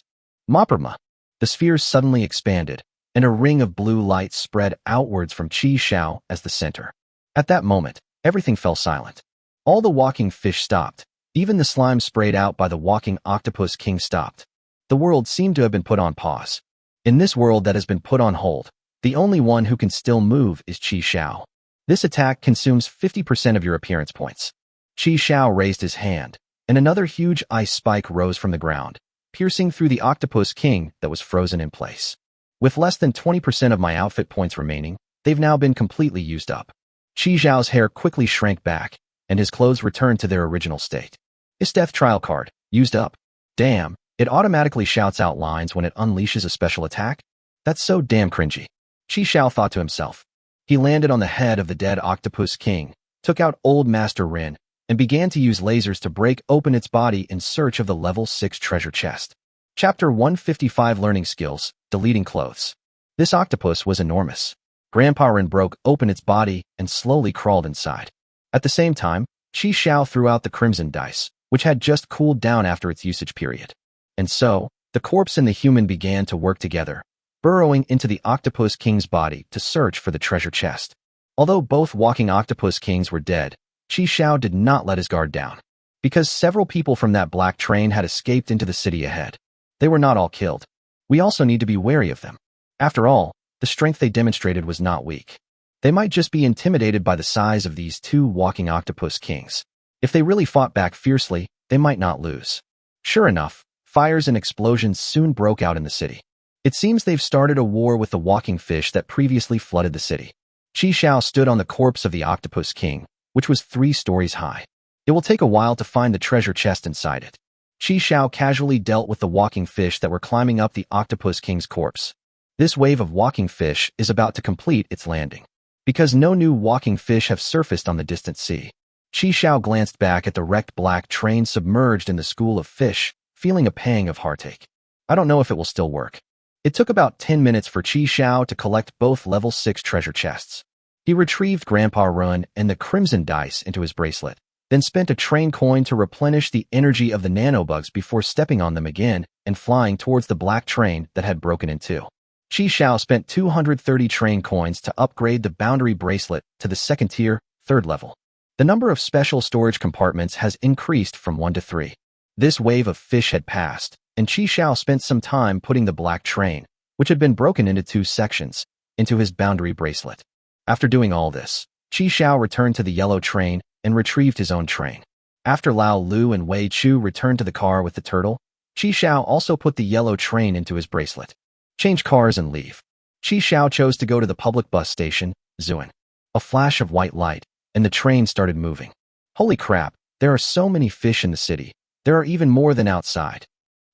Mopperma. The sphere suddenly expanded, and a ring of blue light spread outwards from Qi Xiao as the center. At that moment, everything fell silent. All the walking fish stopped. Even the slime sprayed out by the walking octopus king stopped. The world seemed to have been put on pause. In this world that has been put on hold, the only one who can still move is Qi Xiao. This attack consumes 50% of your appearance points. Qi Xiao raised his hand, and another huge ice spike rose from the ground, piercing through the octopus king that was frozen in place. With less than 20% of my outfit points remaining, they've now been completely used up. Qi Xiao's hair quickly shrank back, and his clothes returned to their original state. His death trial card, used up. Damn, it automatically shouts out lines when it unleashes a special attack? That's so damn cringy. Qi Xiao thought to himself. He landed on the head of the dead octopus king, took out Old Master Rin, and began to use lasers to break open its body in search of the level 6 treasure chest. Chapter 155 Learning Skills, Deleting Clothes. This octopus was enormous. Grandpa Ren broke open its body and slowly crawled inside. At the same time, Qi Xiao threw out the crimson dice, which had just cooled down after its usage period. And so, the corpse and the human began to work together, burrowing into the octopus king's body to search for the treasure chest. Although both walking octopus kings were dead, Qi Xiao did not let his guard down. Because several people from that black train had escaped into the city ahead. They were not all killed. We also need to be wary of them. After all, the strength they demonstrated was not weak. They might just be intimidated by the size of these two walking octopus kings. If they really fought back fiercely, they might not lose. Sure enough, fires and explosions soon broke out in the city. It seems they've started a war with the walking fish that previously flooded the city. Qi Xiao stood on the corpse of the octopus king, which was 3 stories high. It will take a while to find the treasure chest inside it. Qi Xiao casually dealt with the walking fish that were climbing up the octopus king's corpse. This wave of walking fish is about to complete its landing. Because no new walking fish have surfaced on the distant sea. Qi Xiao glanced back at the wrecked black train submerged in the school of fish, feeling a pang of heartache. I don't know if it will still work. It took about 10 minutes for Qi Xiao to collect both level 6 treasure chests. He retrieved Grandpa Run and the crimson dice into his bracelet, then spent a train coin to replenish the energy of the nanobugs before stepping on them again and flying towards the black train that had broken in two. Qi Xiao spent 230 train coins to upgrade the boundary bracelet to the second tier, 3rd level. The number of special storage compartments has increased from 1 to 3. This wave of fish had passed, and Qi Xiao spent some time putting the black train, which had been broken into 2 sections, into his boundary bracelet. After doing all this, Qi Xiao returned to the yellow train and retrieved his own train. After Lao Lu and Wei Chu returned to the car with the turtle, Qi Xiao also put the yellow train into his bracelet. Change cars and leave. Qi Xiao chose to go to the public bus station, Zuan. A flash of white light, and the train started moving. Holy crap, there are so many fish in the city. There are even more than outside.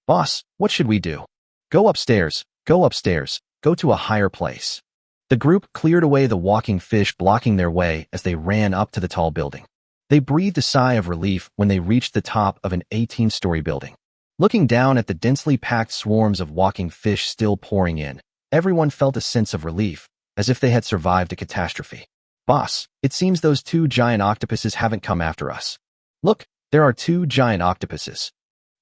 Boss, what should we do? Go upstairs, go to a higher place. The group cleared away the walking fish blocking their way as they ran up to the tall building. They breathed a sigh of relief when they reached the top of an 18-story building. Looking down at the densely packed swarms of walking fish still pouring in, everyone felt a sense of relief, as if they had survived a catastrophe. Boss, it seems those 2 giant octopuses haven't come after us. Look, there are 2 giant octopuses.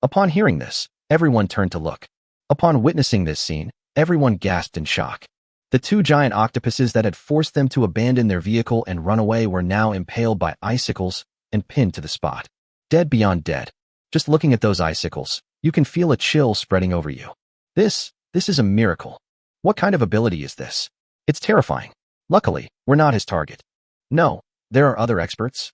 Upon hearing this, everyone turned to look. Upon witnessing this scene, everyone gasped in shock. The 2 giant octopuses that had forced them to abandon their vehicle and run away were now impaled by icicles and pinned to the spot. Dead beyond dead. Just looking at those icicles, you can feel a chill spreading over you. This is a miracle. What kind of ability is this? It's terrifying. Luckily, we're not his target. No, there are other experts.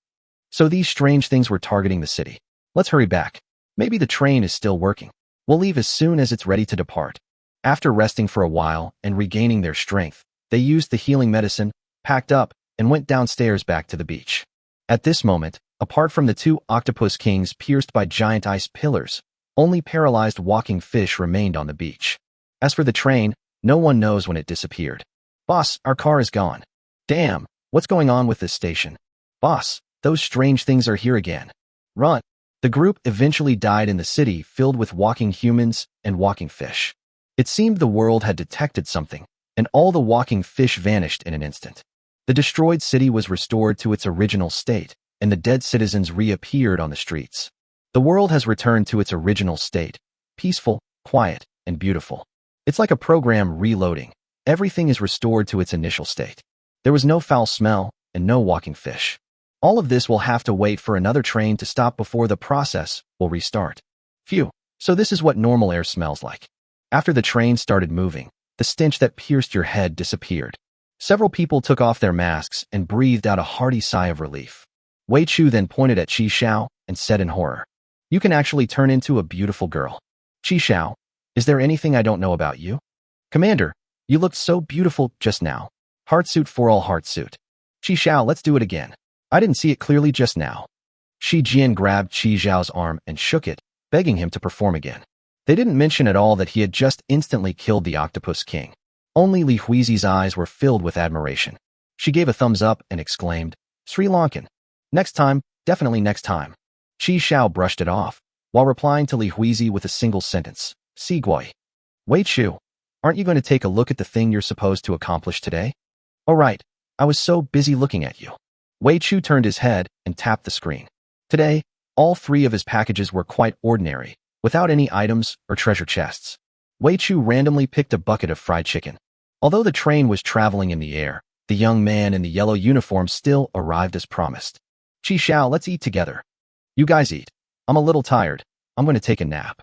So these strange things were targeting the city. Let's hurry back. Maybe the train is still working. We'll leave as soon as it's ready to depart. After resting for a while and regaining their strength, they used the healing medicine, packed up, and went downstairs back to the beach. At this moment, apart from the 2 octopus kings pierced by giant ice pillars, only paralyzed walking fish remained on the beach. As for the train, no one knows when it disappeared. Boss, our car is gone. Damn, what's going on with this station? Boss, those strange things are here again. Run. The group eventually died in the city filled with walking humans and walking fish. It seemed the world had detected something, and all the walking fish vanished in an instant. The destroyed city was restored to its original state, and the dead citizens reappeared on the streets. The world has returned to its original state, peaceful, quiet, and beautiful. It's like a program reloading. Everything is restored to its initial state. There was no foul smell and no walking fish. All of this will have to wait for another train to stop before the process will restart. Phew, so this is what normal air smells like. After the train started moving, the stench that pierced your head disappeared. Several people took off their masks and breathed out a hearty sigh of relief. Wei Chu then pointed at Qi Xiao and said in horror, "You can actually turn into a beautiful girl. Qi Xiao, is there anything I don't know about you? Commander, you looked so beautiful just now. Heartsuit for all heartsuit. Qi Xiao, let's do it again. I didn't see it clearly just now." Shi Jian grabbed Qi Xiao's arm and shook it, begging him to perform again. They didn't mention at all that he had just instantly killed the Octopus King. Only Li Huizi's eyes were filled with admiration. She gave a thumbs up and exclaimed, "Sri Lankan. Next time, definitely next time." Qi Xiao brushed it off, while replying to Li Huizi with a single sentence, "Sigui." Wei Chu. Aren't you going to take a look at the thing you're supposed to accomplish today? Oh right, I was so busy looking at you. Wei Chu turned his head and tapped the screen. Today, all three of his packages were quite ordinary, without any items or treasure chests. Wei Chu randomly picked a bucket of fried chicken. Although the train was traveling in the air, the young man in the yellow uniform still arrived as promised. Qi Xiao, let's eat together. You guys eat. I'm a little tired. I'm going to take a nap.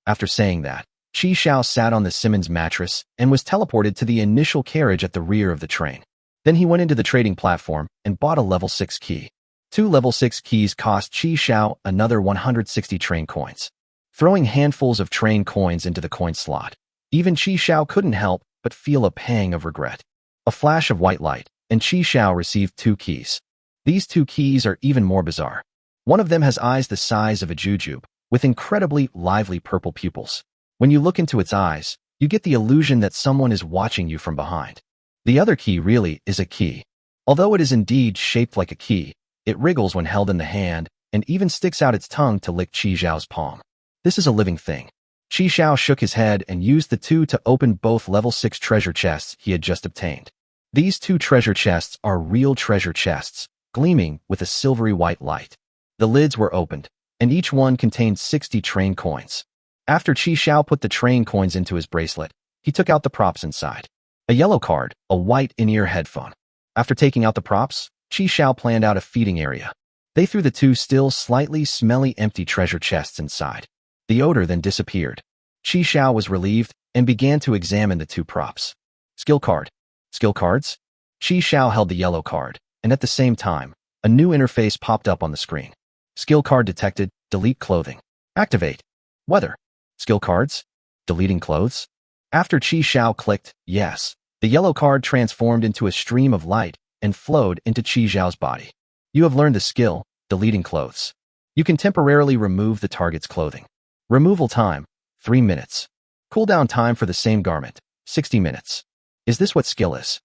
After saying that, Qi Xiao sat on the Simmons mattress and was teleported to the initial carriage at the rear of the train. Then he went into the trading platform and bought a level 6 key. 2 level 6 keys cost Qi Xiao another 160 train coins. Throwing handfuls of train coins into the coin slot, even Qi Xiao couldn't help but feel a pang of regret. A flash of white light, and Qi Xiao received 2 keys. These 2 keys are even more bizarre. One of them has eyes the size of a jujube, with incredibly lively purple pupils. When you look into its eyes, you get the illusion that someone is watching you from behind. The other key really is a key. Although it is indeed shaped like a key, it wriggles when held in the hand and even sticks out its tongue to lick Qi Xiao's palm. This is a living thing. Qi Xiao shook his head and used the 2 to open both level 6 treasure chests he had just obtained. These 2 treasure chests are real treasure chests, gleaming with a silvery white light. The lids were opened, and each one contained 60 train coins. After Qi Xiao put the train coins into his bracelet, he took out the props inside. A yellow card, a white in-ear headphone. After taking out the props, Qi Xiao planned out a feeding area. They threw the 2 still slightly smelly empty treasure chests inside. The odor then disappeared. Qi Xiao was relieved and began to examine the 2 props. Skill card. Skill cards? Qi Xiao held the yellow card, and at the same time, a new interface popped up on the screen. Skill card detected. Delete clothing. Activate. Weather. Skill cards? Deleting clothes? After Qi Xiao clicked yes, the yellow card transformed into a stream of light and flowed into Qi Xiao's body. You have learned the skill, deleting clothes. You can temporarily remove the target's clothing. Removal time, 3 minutes. Cooldown time for the same garment, 60 minutes. Is this what skill is?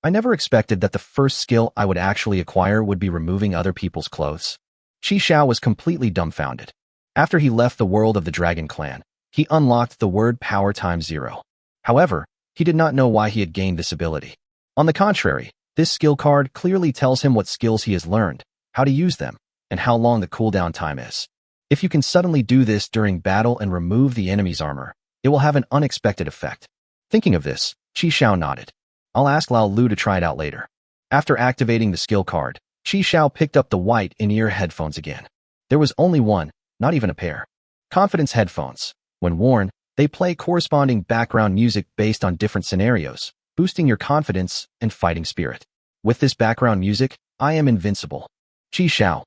I never expected that the first skill I would actually acquire would be removing other people's clothes. Qi Xiao was completely dumbfounded. After he left the world of the Dragon Clan, he unlocked the word power times 0. However, he did not know why he had gained this ability. On the contrary, this skill card clearly tells him what skills he has learned, how to use them, and how long the cooldown time is. If you can suddenly do this during battle and remove the enemy's armor, it will have an unexpected effect. Thinking of this, Qi Xiao nodded. I'll ask Lao Lu to try it out later. After activating the skill card, Qi Xiao picked up the white in-ear headphones again. There was only one, not even a pair. Confidence headphones. When worn, they play corresponding background music based on different scenarios, boosting your confidence and fighting spirit. With this background music, I am invincible. Qi Xiao.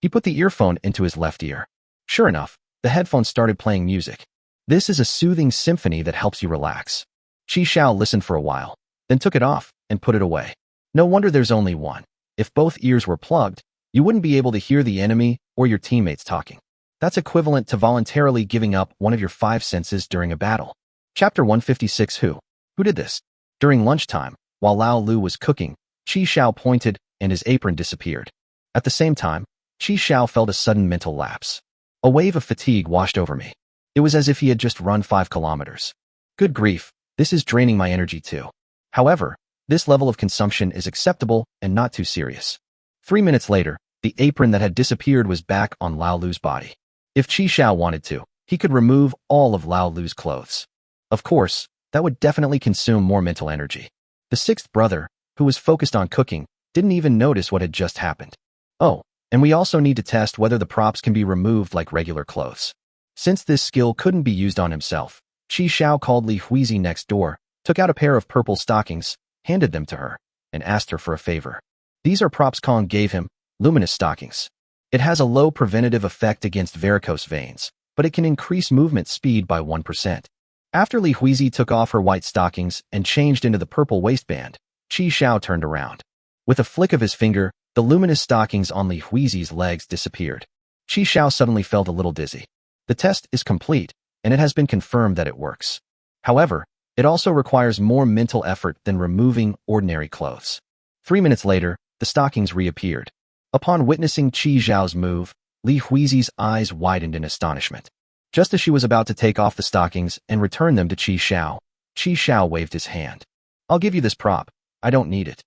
He put the earphone into his left ear. Sure enough, the headphones started playing music. This is a soothing symphony that helps you relax. Qi Xiao listened for a while, then took it off and put it away. No wonder there's only one. If both ears were plugged, you wouldn't be able to hear the enemy or your teammates talking. That's equivalent to voluntarily giving up one of your 5 senses during a battle. Chapter 156. Who did this? During lunchtime, while Lao Lu was cooking, Qi Xiao pointed and his apron disappeared. At the same time, Qi Xiao felt a sudden mental lapse. A wave of fatigue washed over me. It was as if he had just run 5 kilometers. Good grief, this is draining my energy too. However, this level of consumption is acceptable and not too serious. 3 minutes later, the apron that had disappeared was back on Lao Lu's body. If Qi Xiao wanted to, he could remove all of Lao Lu's clothes. Of course, that would definitely consume more mental energy. The 6th brother, who was focused on cooking, didn't even notice what had just happened. Oh, and we also need to test whether the props can be removed like regular clothes. Since this skill couldn't be used on himself, Qi Xiao called Li Huizi next door, took out a pair of purple stockings, handed them to her, and asked her for a favor. These are props Kong gave him, luminous stockings. It has a low preventative effect against varicose veins, but it can increase movement speed by 1%. After Li Huizi took off her white stockings and changed into the purple waistband, Qi Xiao turned around. With a flick of his finger, the luminous stockings on Li Huizi's legs disappeared. Qi Xiao suddenly felt a little dizzy. The test is complete, and it has been confirmed that it works. However, it also requires more mental effort than removing ordinary clothes. 3 minutes later, the stockings reappeared. Upon witnessing Qi Xiao's move, Li Huizi's eyes widened in astonishment. Just as she was about to take off the stockings and return them to Qi Xiao, Qi Xiao waved his hand. I'll give you this prop. I don't need it.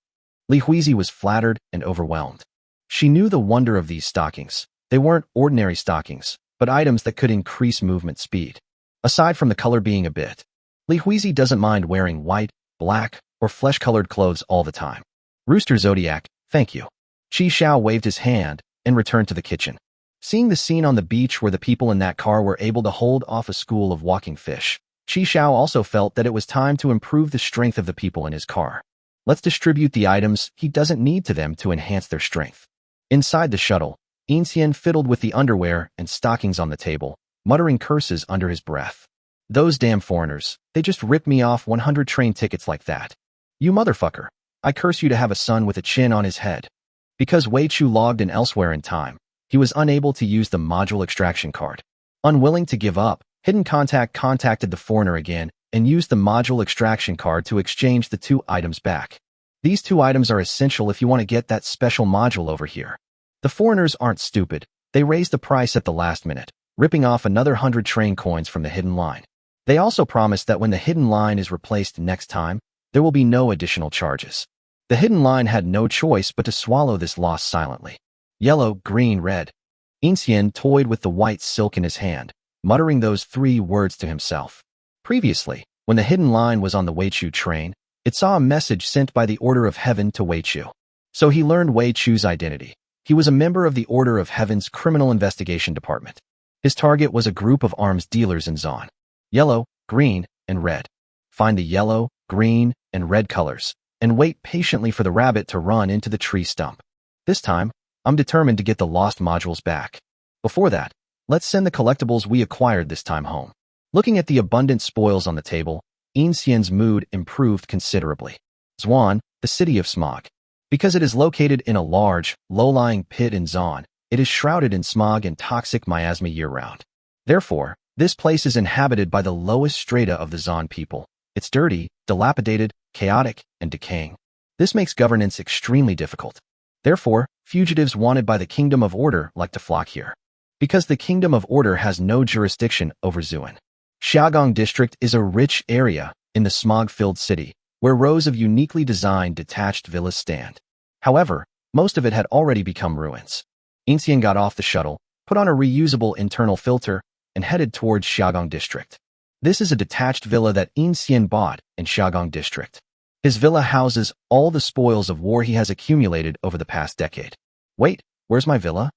Li Huizi was flattered and overwhelmed. She knew the wonder of these stockings. They weren't ordinary stockings, but items that could increase movement speed. Aside from the color being a bit, Li Huizi doesn't mind wearing white, black, or flesh-colored clothes all the time. Rooster Zodiac, thank you. Qi Xiao waved his hand and returned to the kitchen. Seeing the scene on the beach where the people in that car were able to hold off a school of walking fish, Qi Xiao also felt that it was time to improve the strength of the people in his car. Let's distribute the items he doesn't need to them to enhance their strength. Inside the shuttle, Inxian fiddled with the underwear and stockings on the table, muttering curses under his breath. Those damn foreigners, they just ripped me off 100 train tickets like that. You motherfucker, I curse you to have a son with a chin on his head. Because Wei Chu logged in elsewhere in time, he was unable to use the module extraction card. Unwilling to give up, Hidden Contact contacted the foreigner again and used the module extraction card to exchange the 2 items back. These 2 items are essential if you want to get that special module over here. The foreigners aren't stupid. They raised the price at the last minute, ripping off another 100 train coins from the hidden line. They also promised that when the hidden line is replaced next time, there will be no additional charges. The hidden line had no choice but to swallow this loss silently. Yellow, green, red. Inxian toyed with the white silk in his hand, muttering those 3 words to himself. Previously, when the hidden line was on the Weichu train, it saw a message sent by the Order of Heaven to Weichu. So he learned Weichu's identity. He was a member of the Order of Heaven's Criminal Investigation Department. His target was a group of arms dealers in Zon. Yellow, green, and red. Find the yellow, green, and red colors, and wait patiently for the rabbit to run into the tree stump. This time, I'm determined to get the lost modules back. Before that, let's send the collectibles we acquired this time home. Looking at the abundant spoils on the table, Inxian's mood improved considerably. Zwan, the city of smog. Because it is located in a large, low-lying pit in Zon, it is shrouded in smog and toxic miasma year-round. Therefore, this place is inhabited by the lowest strata of the Zon people. It's dirty, dilapidated, chaotic, and decaying. This makes governance extremely difficult. Therefore, fugitives wanted by the Kingdom of Order like to flock here. Because the Kingdom of Order has no jurisdiction over Zuan. Xiaogong District is a rich area in the smog-filled city, where rows of uniquely designed detached villas stand. However, most of it had already become ruins. Inxian got off the shuttle, put on a reusable internal filter, and headed towards Xiaogong District. This is a detached villa that Inxian bought in Xiaogong District. His villa houses all the spoils of war he has accumulated over the past decade. Wait, where's my villa?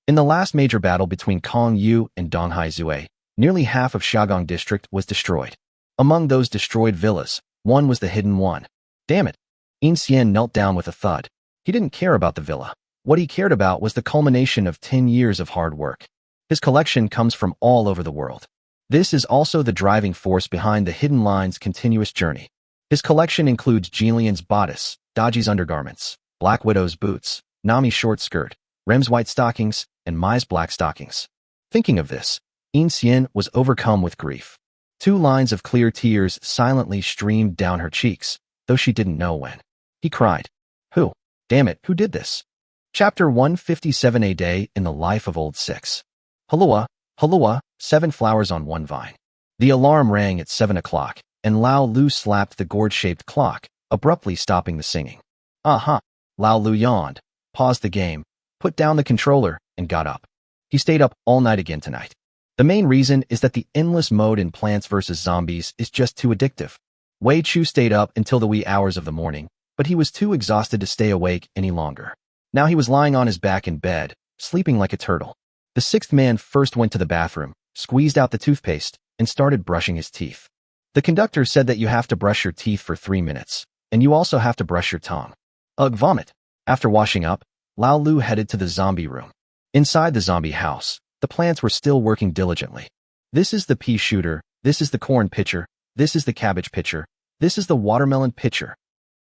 In the last major battle between Kong Yu and Donghai Zue, nearly half of Xiaogong District was destroyed. Among those destroyed villas, one was the hidden one. Damn it. Inxian knelt down with a thud. He didn't care about the villa. What he cared about was the culmination of 10 years of hard work. His collection comes from all over the world. This is also the driving force behind the Hidden Line's continuous journey. His collection includes Jilian's bodice, Daji's undergarments, Black Widow's boots, Nami's short skirt, Rem's white stockings, and Mai's black stockings. Thinking of this, Inxian was overcome with grief. 2 lines of clear tears silently streamed down her cheeks, though she didn't know when. He cried. Who? Damn it, who did this? Chapter 157, A Day in the Life of Old Six. Halua, Halua, 7 flowers on 1 vine. The alarm rang at 7 o'clock, and Lao Lu slapped the gourd-shaped clock, abruptly stopping the singing. Aha! Lao Lu yawned, paused the game, put down the controller, and got up. He stayed up all night again tonight. The main reason is that the endless mode in Plants vs. Zombies is just too addictive. Wei Chu stayed up until the wee hours of the morning, but he was too exhausted to stay awake any longer. Now he was lying on his back in bed, sleeping like a turtle. The 6th man first went to the bathroom, squeezed out the toothpaste, and started brushing his teeth. The conductor said that you have to brush your teeth for 3 minutes, and you also have to brush your tongue. Ugh, vomit. After washing up, Lao Lu headed to the zombie room. Inside the zombie house, the plants were still working diligently. This is the pea shooter, this is the corn pitcher, this is the cabbage pitcher, this is the watermelon pitcher.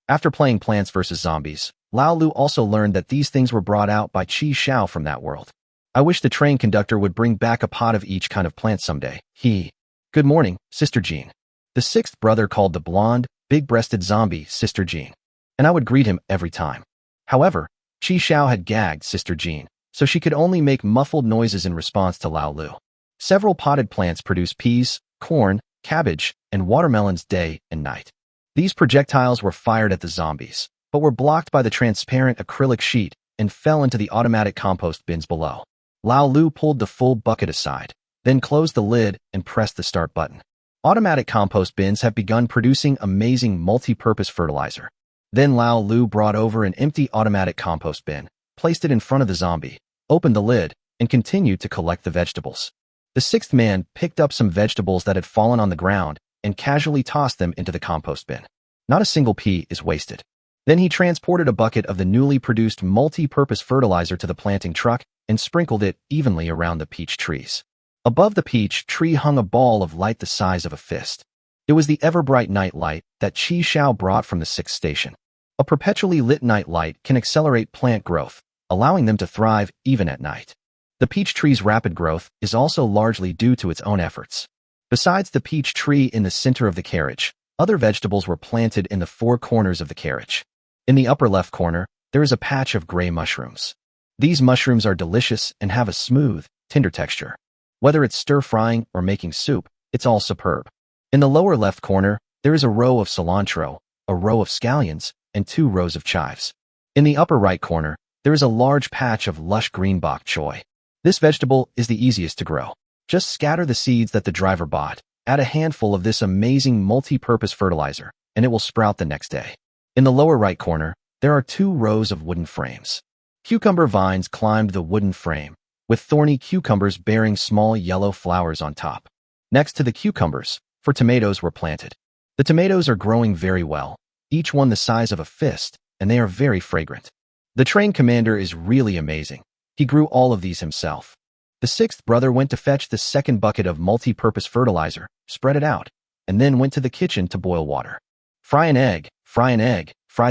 After playing Plants vs. Zombies, Lao Lu also learned that these things were brought out by Qi Xiao from that world. I wish the train conductor would bring back a pot of each kind of plant someday. Good morning, Sister Jean. The 6th brother called the blonde, big-breasted zombie Sister Jean, and I would greet him every time. However, Qi Xiao had gagged Sister Jean, so she could only make muffled noises in response to Lao Lu. Several potted plants produce peas, corn, cabbage, and watermelons day and night. These projectiles were fired at the zombies, but were blocked by the transparent acrylic sheet and fell into the automatic compost bins below. Lao Lu pulled the full bucket aside, then closed the lid and pressed the start button. Automatic compost bins have begun producing amazing multi-purpose fertilizer. Then Lao Lu brought over an empty automatic compost bin, placed it in front of the zombie, opened the lid, and continued to collect the vegetables. The sixth man picked up some vegetables that had fallen on the ground and casually tossed them into the compost bin. Not a single pea is wasted. Then he transported a bucket of the newly produced multi-purpose fertilizer to the planting truck and sprinkled it evenly around the peach trees. Above the peach tree hung a ball of light the size of a fist. It was the ever-bright night light that Qi Xiao brought from the 6th station. A perpetually lit night light can accelerate plant growth, allowing them to thrive even at night. The peach tree's rapid growth is also largely due to its own efforts. Besides the peach tree in the center of the carriage, other vegetables were planted in the 4 corners of the carriage. In the upper left corner, there is a patch of gray mushrooms. These mushrooms are delicious and have a smooth, tender texture. Whether it's stir-frying or making soup, it's all superb. In the lower left corner, there is a row of cilantro, a row of scallions, and 2 rows of chives. In the upper right corner, there is a large patch of lush green bok choy. This vegetable is the easiest to grow. Just scatter the seeds that the driver bought, add a handful of this amazing multi-purpose fertilizer, and it will sprout the next day. In the lower right corner, there are 2 rows of wooden frames. Cucumber vines climbed the wooden frame, with thorny cucumbers bearing small yellow flowers on top. Next to the cucumbers, 4 tomatoes were planted. The tomatoes are growing very well, each one the size of a fist, and they are very fragrant. The train commander is really amazing. He grew all of these himself. The 6th brother went to fetch the 2nd bucket of multi-purpose fertilizer, spread it out, and then went to the kitchen to boil water. Fry an egg, fry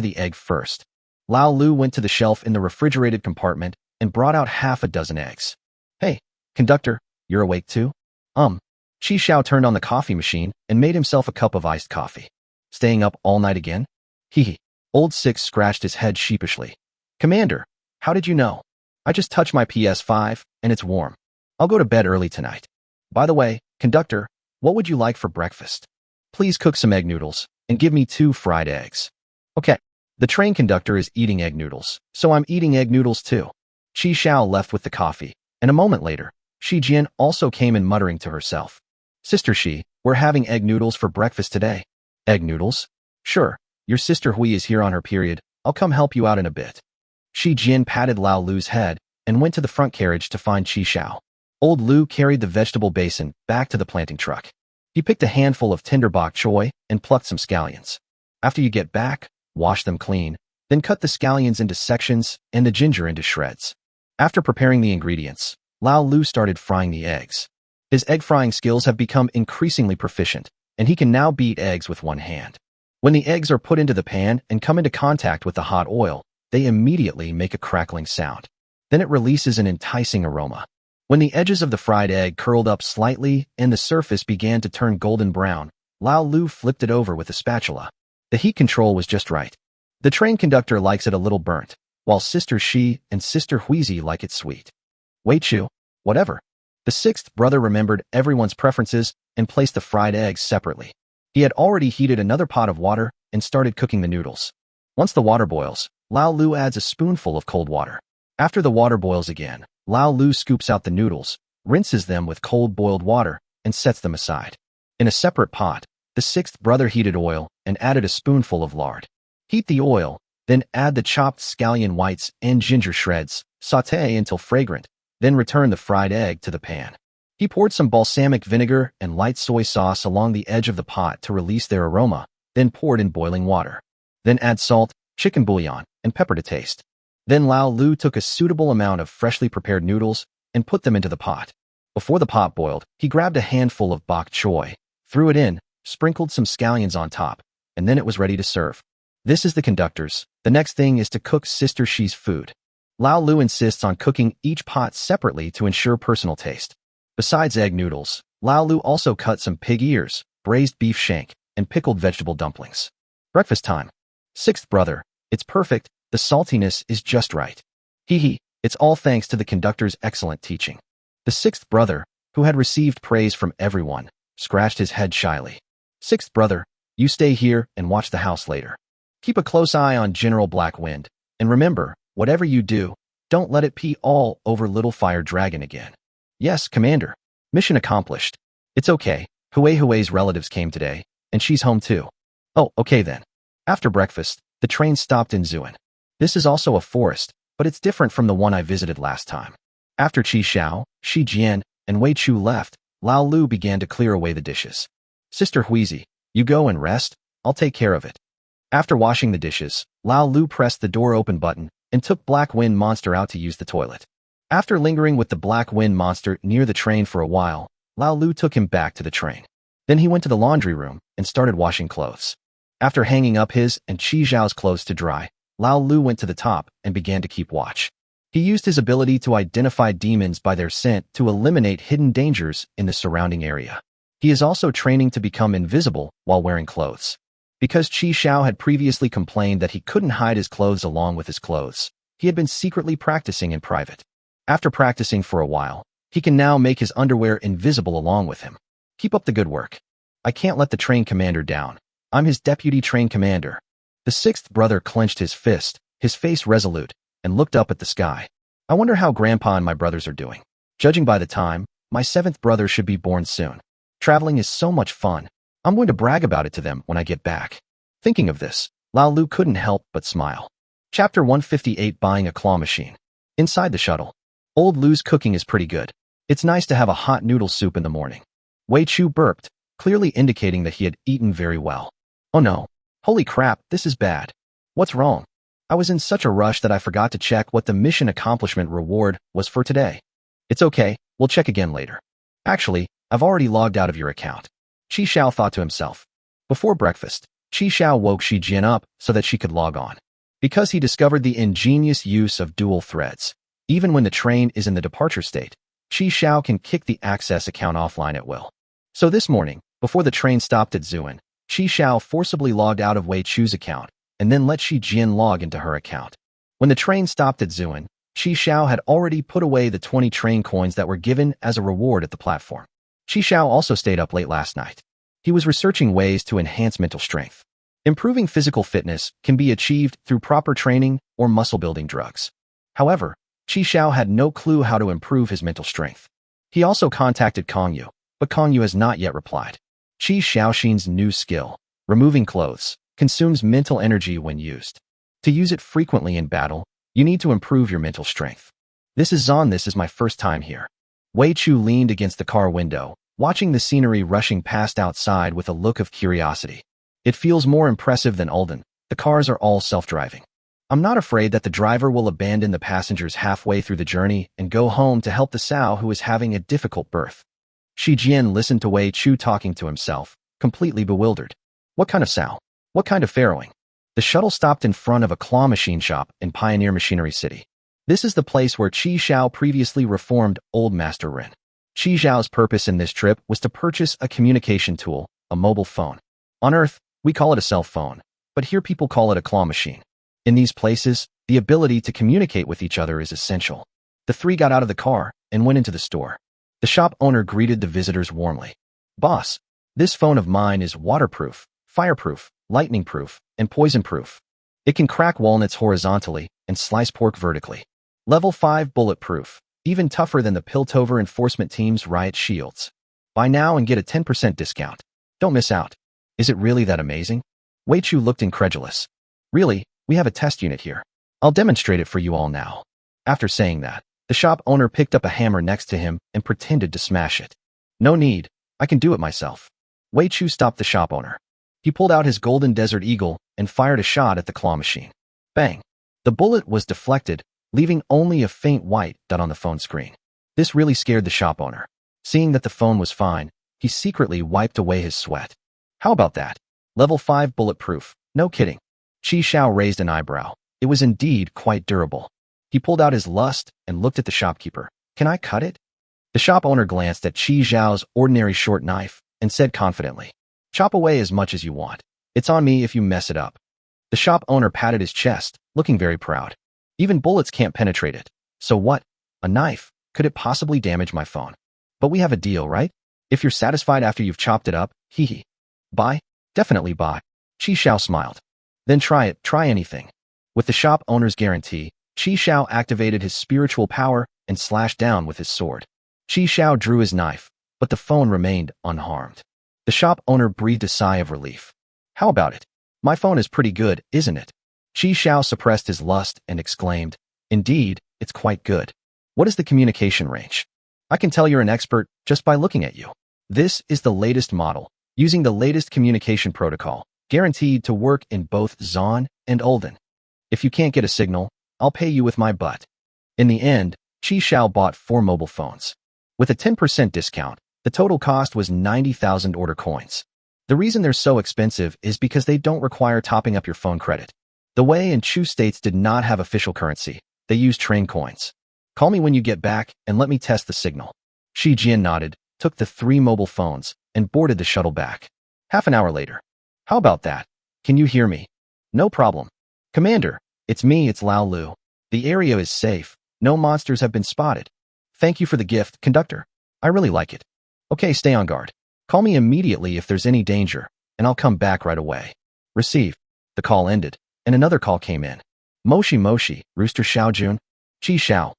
the egg first. Lao Lu went to the shelf in the refrigerated compartment and brought out half a dozen eggs. Hey, conductor, you're awake too? Qi Xiao turned on the coffee machine and made himself a cup of iced coffee. Staying up all night again? Hee. Old 6 scratched his head sheepishly. Commander, how did you know? I just touched my PS5, and it's warm. I'll go to bed early tonight. By the way, conductor, what would you like for breakfast? Please cook some egg noodles, and give me 2 fried eggs. Okay. The train conductor is eating egg noodles, so I'm eating egg noodles too. Qi Xiao left with the coffee, and a moment later, Shi Jian also came in muttering to herself. Sister Shi, we're having egg noodles for breakfast today. Egg noodles? Sure, your sister Hui is here on her period. I'll come help you out in a bit. Shi Jian patted Lao Lu's head and went to the front carriage to find Qi Xiao. Old Lu carried the vegetable basin back to the planting truck. He picked a handful of tender bok choy and plucked some scallions. After you get back, wash them clean, then cut the scallions into sections and the ginger into shreds. After preparing the ingredients, Lao Lu started frying the eggs. His egg frying skills have become increasingly proficient, and he can now beat eggs with one hand. When the eggs are put into the pan and come into contact with the hot oil, they immediately make a crackling sound. Then it releases an enticing aroma. When the edges of the fried egg curled up slightly and the surface began to turn golden brown, Lao Lu flipped it over with a spatula. The heat control was just right. The train conductor likes it a little burnt, while Sister Shi and Sister Huizi like it sweet. Wait, Chu, whatever. The 6th brother remembered everyone's preferences and placed the fried eggs separately. He had already heated another pot of water and started cooking the noodles. Once the water boils, Lao Lu adds a spoonful of cold water. After the water boils again, Lao Lu scoops out the noodles, rinses them with cold boiled water, and sets them aside. In a separate pot, the 6th brother heated oil and added a spoonful of lard. Heat the oil, then add the chopped scallion whites and ginger shreds, sauté until fragrant, then return the fried egg to the pan. He poured some balsamic vinegar and light soy sauce along the edge of the pot to release their aroma, then poured in boiling water. Then add salt, chicken bouillon, and pepper to taste. Then Lao Lu took a suitable amount of freshly prepared noodles and put them into the pot. Before the pot boiled, he grabbed a handful of bok choy, threw it in, sprinkled some scallions on top, and then it was ready to serve. This is the conductor's. The next thing is to cook Sister Shi's food. Lao Lu insists on cooking each pot separately to ensure personal taste. Besides egg noodles, Lao Lu also cut some pig ears, braised beef shank, and pickled vegetable dumplings. Breakfast time. 6th brother, it's perfect, the saltiness is just right. Hee, it's all thanks to the conductor's excellent teaching. The 6th brother, who had received praise from everyone, scratched his head shyly. Sixth brother, you stay here and watch the house later. Keep a close eye on General Blackwind, and remember, whatever you do, don't let it pee all over Little Fire Dragon again. Yes, Commander. Mission accomplished. It's okay. Huey's relatives came today, and she's home too. Oh, okay then. After breakfast, the train stopped in Zuan. This is also a forest, but it's different from the one I visited last time. After Qi Xiao, Shi Jian, and Wei Chu left, Lao Lu began to clear away the dishes. Sister Huizi, you go and rest, I'll take care of it. After washing the dishes, Lao Lu pressed the door open button and took Black Wind Monster out to use the toilet. After lingering with the Black Wind Monster near the train for a while, Lao Lu took him back to the train. Then he went to the laundry room and started washing clothes. After hanging up his and Qi Zhao's clothes to dry, Lao Lu went to the top and began to keep watch. He used his ability to identify demons by their scent to eliminate hidden dangers in the surrounding area. He is also training to become invisible while wearing clothes. Because Qi Xiao had previously complained that he couldn't hide his clothes along with his clothes, he had been secretly practicing in private. After practicing for a while, he can now make his underwear invisible along with him. Keep up the good work. I can't let the train commander down. I'm his deputy train commander. The sixth brother clenched his fist, his face resolute, and looked up at the sky. I wonder how Grandpa and my brothers are doing. Judging by the time, my seventh brother should be born soon. Traveling is so much fun. I'm going to brag about it to them when I get back. Thinking of this, Lao Lu couldn't help but smile. Chapter 158 Buying a Claw Machine. Inside the shuttle. Old Lu's cooking is pretty good. It's nice to have a hot noodle soup in the morning. Wei Chu burped, clearly indicating that he had eaten very well. Oh no. Holy crap, this is bad. What's wrong? I was in such a rush that I forgot to check what the mission accomplishment reward was for today. It's okay, we'll check again later. Actually, I've already logged out of your account. Qi Xiao thought to himself. Before breakfast, Qi Xiao woke Shi Jian up so that she could log on. Because he discovered the ingenious use of dual threads. Even when the train is in the departure state, Qi Xiao can kick the access account offline at will. So this morning, before the train stopped at Zuan, Qi Xiao forcibly logged out of Wei Chu's account and then let Shi Jian log into her account. When the train stopped at Zuan, Qi Xiao had already put away the 20 train coins that were given as a reward at the platform. Qi Xiao also stayed up late last night. He was researching ways to enhance mental strength. Improving physical fitness can be achieved through proper training or muscle-building drugs. However, Qi Xiao had no clue how to improve his mental strength. He also contacted Kong Yu, but Kong Yu has not yet replied. Qi Xiaoxin's new skill, removing clothes, consumes mental energy when used. To use it frequently in battle, you need to improve your mental strength. This is my first time here. Wei Chu leaned against the car window, watching the scenery rushing past outside with a look of curiosity. It feels more impressive than Ulden. The cars are all self-driving. I'm not afraid that the driver will abandon the passengers halfway through the journey and go home to help the sow who is having a difficult birth. Shi Jian listened to Wei Chu talking to himself, completely bewildered. What kind of sow? What kind of farrowing? The shuttle stopped in front of a claw machine shop in Pioneer Machinery City. This is the place where Qi Xiao previously reformed Old Master Ren. Qi Xiao's purpose in this trip was to purchase a communication tool, a mobile phone. On Earth, we call it a cell phone, but here people call it a claw machine. In these places, the ability to communicate with each other is essential. The three got out of the car and went into the store. The shop owner greeted the visitors warmly. Boss, this phone of mine is waterproof, fireproof, lightning-proof, and poison-proof. It can crack walnuts horizontally and slice pork vertically. Level 5 bulletproof, even tougher than the Piltover enforcement team's riot shields. Buy now and get a 10% discount. Don't miss out. Is it really that amazing? Wei Chu looked incredulous. Really, we have a test unit here. I'll demonstrate it for you all now. After saying that, the shop owner picked up a hammer next to him and pretended to smash it. No need, I can do it myself. Wei Chu stopped the shop owner. He pulled out his golden Desert Eagle and fired a shot at the claw machine. Bang! The bullet was deflected, leaving only a faint white dot on the phone screen. This really scared the shop owner. Seeing that the phone was fine, he secretly wiped away his sweat. How about that? Level 5 bulletproof, no kidding. Qi Xiao raised an eyebrow. It was indeed quite durable. He pulled out his lust and looked at the shopkeeper. Can I cut it? The shop owner glanced at Qi Xiao's ordinary short knife and said confidently, chop away as much as you want. It's on me if you mess it up. The shop owner patted his chest, looking very proud. Even bullets can't penetrate it. So what? A knife? Could it possibly damage my phone? But we have a deal, right? If you're satisfied after you've chopped it up, hee hee. Buy? Definitely buy. Qi Xiao smiled. Then try it, try anything. With the shop owner's guarantee, Qi Xiao activated his spiritual power and slashed down with his sword. Qi Xiao drew his knife, but the phone remained unharmed. The shop owner breathed a sigh of relief. How about it? My phone is pretty good, isn't it? Qi Xiao suppressed his lust and exclaimed, Indeed, it's quite good. What is the communication range? I can tell you're an expert just by looking at you. This is the latest model, using the latest communication protocol, guaranteed to work in both Zon and Ulden. If you can't get a signal, I'll pay you with my butt. In the end, Qi Xiao bought 4 mobile phones. With a 10% discount, the total cost was 90,000 order coins. The reason they're so expensive is because they don't require topping up your phone credit. The Wei and Chu states did not have official currency. They used train coins. Call me when you get back and let me test the signal. Shi Jian nodded, took the 3 mobile phones, and boarded the shuttle back. Half an hour later. How about that? Can you hear me? No problem. Commander, it's me, it's Lao Lu. The area is safe. No monsters have been spotted. Thank you for the gift, conductor. I really like it. Okay, stay on guard. Call me immediately if there's any danger, and I'll come back right away. Receive. The call ended, and another call came in. Moshi Moshi, Rooster Xiaojun. Qi Xiao.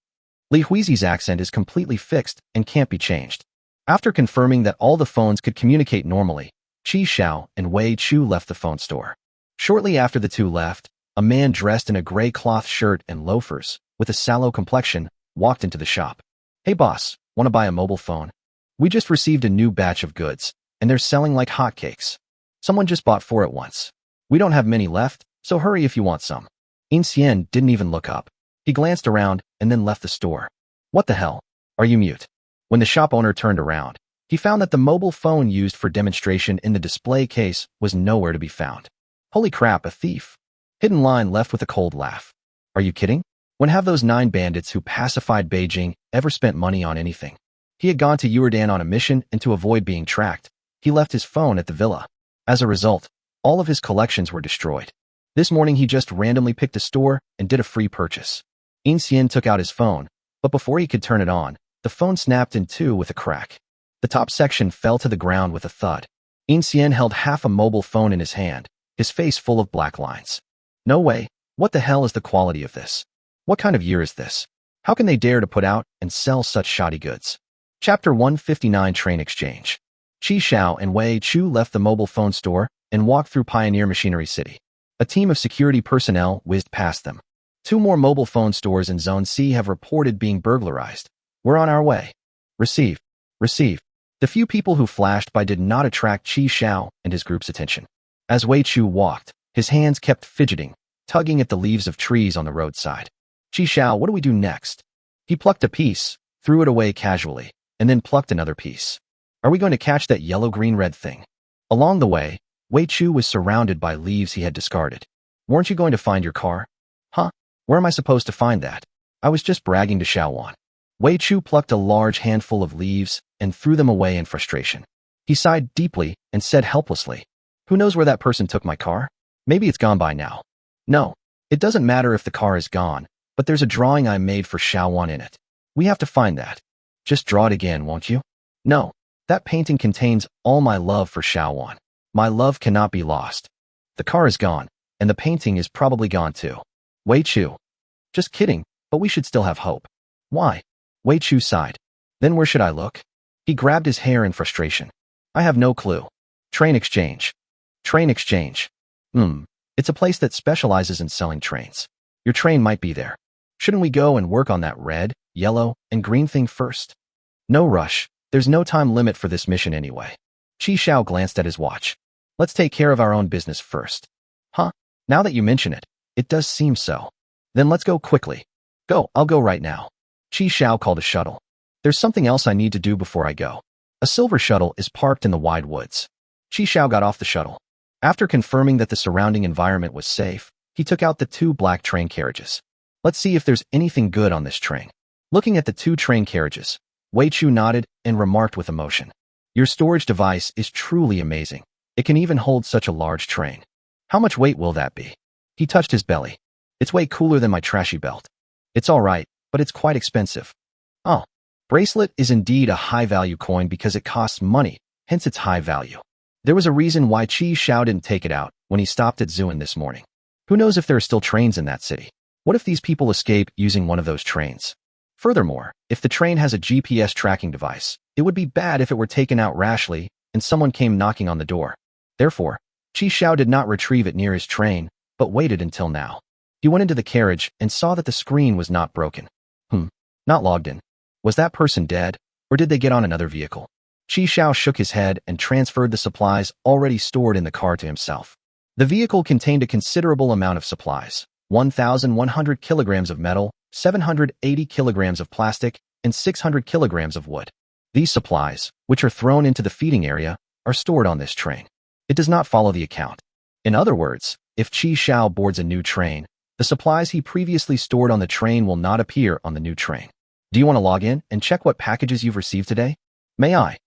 Li Huizi's accent is completely fixed and can't be changed. After confirming that all the phones could communicate normally, Qi Xiao and Wei Chu left the phone store. Shortly after the two left, a man dressed in a gray cloth shirt and loafers, with a sallow complexion, walked into the shop. Hey boss, want to buy a mobile phone? We just received a new batch of goods, and they're selling like hotcakes. Someone just bought 4 at once. We don't have many left, so hurry if you want some. In Xian didn't even look up. He glanced around and then left the store. What the hell? Are you mute? When the shop owner turned around, he found that the mobile phone used for demonstration in the display case was nowhere to be found. Holy crap, a thief. Hidden Line left with a cold laugh. Are you kidding? When have those 9 bandits who pacified Beijing ever spent money on anything? He had gone to Yuerdan on a mission, and to avoid being tracked, he left his phone at the villa. As a result, all of his collections were destroyed. This morning he just randomly picked a store and did a free purchase. In Xian took out his phone, but before he could turn it on, the phone snapped in two with a crack. The top section fell to the ground with a thud. In Xian held half a mobile phone in his hand, his face full of black lines. No way, what the hell is the quality of this? What kind of year is this? How can they dare to put out and sell such shoddy goods? Chapter 159 Train Exchange. Qi Xiao and Wei Chu left the mobile phone store and walked through Pioneer Machinery City. A team of security personnel whizzed past them. 2 more mobile phone stores in Zone C have reported being burglarized. We're on our way. Receive. Receive. The few people who flashed by did not attract Qi Xiao and his group's attention. As Wei Chu walked, his hands kept fidgeting, tugging at the leaves of trees on the roadside. Qi Xiao, what do we do next? He plucked a piece, threw it away casually, and then plucked another piece. Are we going to catch that yellow-green-red thing? Along the way, Wei Chu was surrounded by leaves he had discarded. Weren't you going to find your car? Huh? Where am I supposed to find that? I was just bragging to Xiaowan. Wei Chu plucked a large handful of leaves and threw them away in frustration. He sighed deeply and said helplessly, Who knows where that person took my car? Maybe it's gone by now. No, it doesn't matter if the car is gone, but there's a drawing I made for Xiaowan in it. We have to find that. Just draw it again, won't you? No, that painting contains all my love for Xiaowan. My love cannot be lost. The car is gone, and the painting is probably gone too. Wei Chu. Just kidding, but we should still have hope. Why? Wei Chu sighed. Then where should I look? He grabbed his hair in frustration. I have no clue. Train exchange. Train exchange. It's a place that specializes in selling trains. Your train might be there. Shouldn't we go and work on that red, yellow, and green thing first? No rush. There's no time limit for this mission anyway. Qi Xiao glanced at his watch. Let's take care of our own business first. Huh? Now that you mention it, it does seem so. Then let's go quickly. Go, I'll go right now. Qi Xiao called a shuttle. There's something else I need to do before I go. A silver shuttle is parked in the wide woods. Qi Xiao got off the shuttle. After confirming that the surrounding environment was safe, he took out the 2 black train carriages. Let's see if there's anything good on this train. Looking at the 2 train carriages, Wei Chu nodded and remarked with emotion. Your storage device is truly amazing. It can even hold such a large train. How much weight will that be? He touched his belly. It's way cooler than my trashy belt. It's all right, but it's quite expensive. Oh, Bracelet is indeed a high-value coin because it costs money, hence its high value. There was a reason why Qi Xiao didn't take it out when he stopped at Zhuan this morning. Who knows if there are still trains in that city? What if these people escape using one of those trains? Furthermore, if the train has a GPS tracking device, it would be bad if it were taken out rashly and someone came knocking on the door. Therefore, Qi Xiao did not retrieve it near his train, but waited until now. He went into the carriage and saw that the screen was not broken. Not logged in. Was that person dead, or did they get on another vehicle? Qi Xiao shook his head and transferred the supplies already stored in the car to himself. The vehicle contained a considerable amount of supplies: 1,100 kilograms of metal, 780 kilograms of plastic, and 600 kilograms of wood. These supplies, which are thrown into the feeding area, are stored on this train. It does not follow the account. In other words, if Qi Xiao boards a new train, the supplies he previously stored on the train will not appear on the new train. Do you want to log in and check what packages you've received today? May I?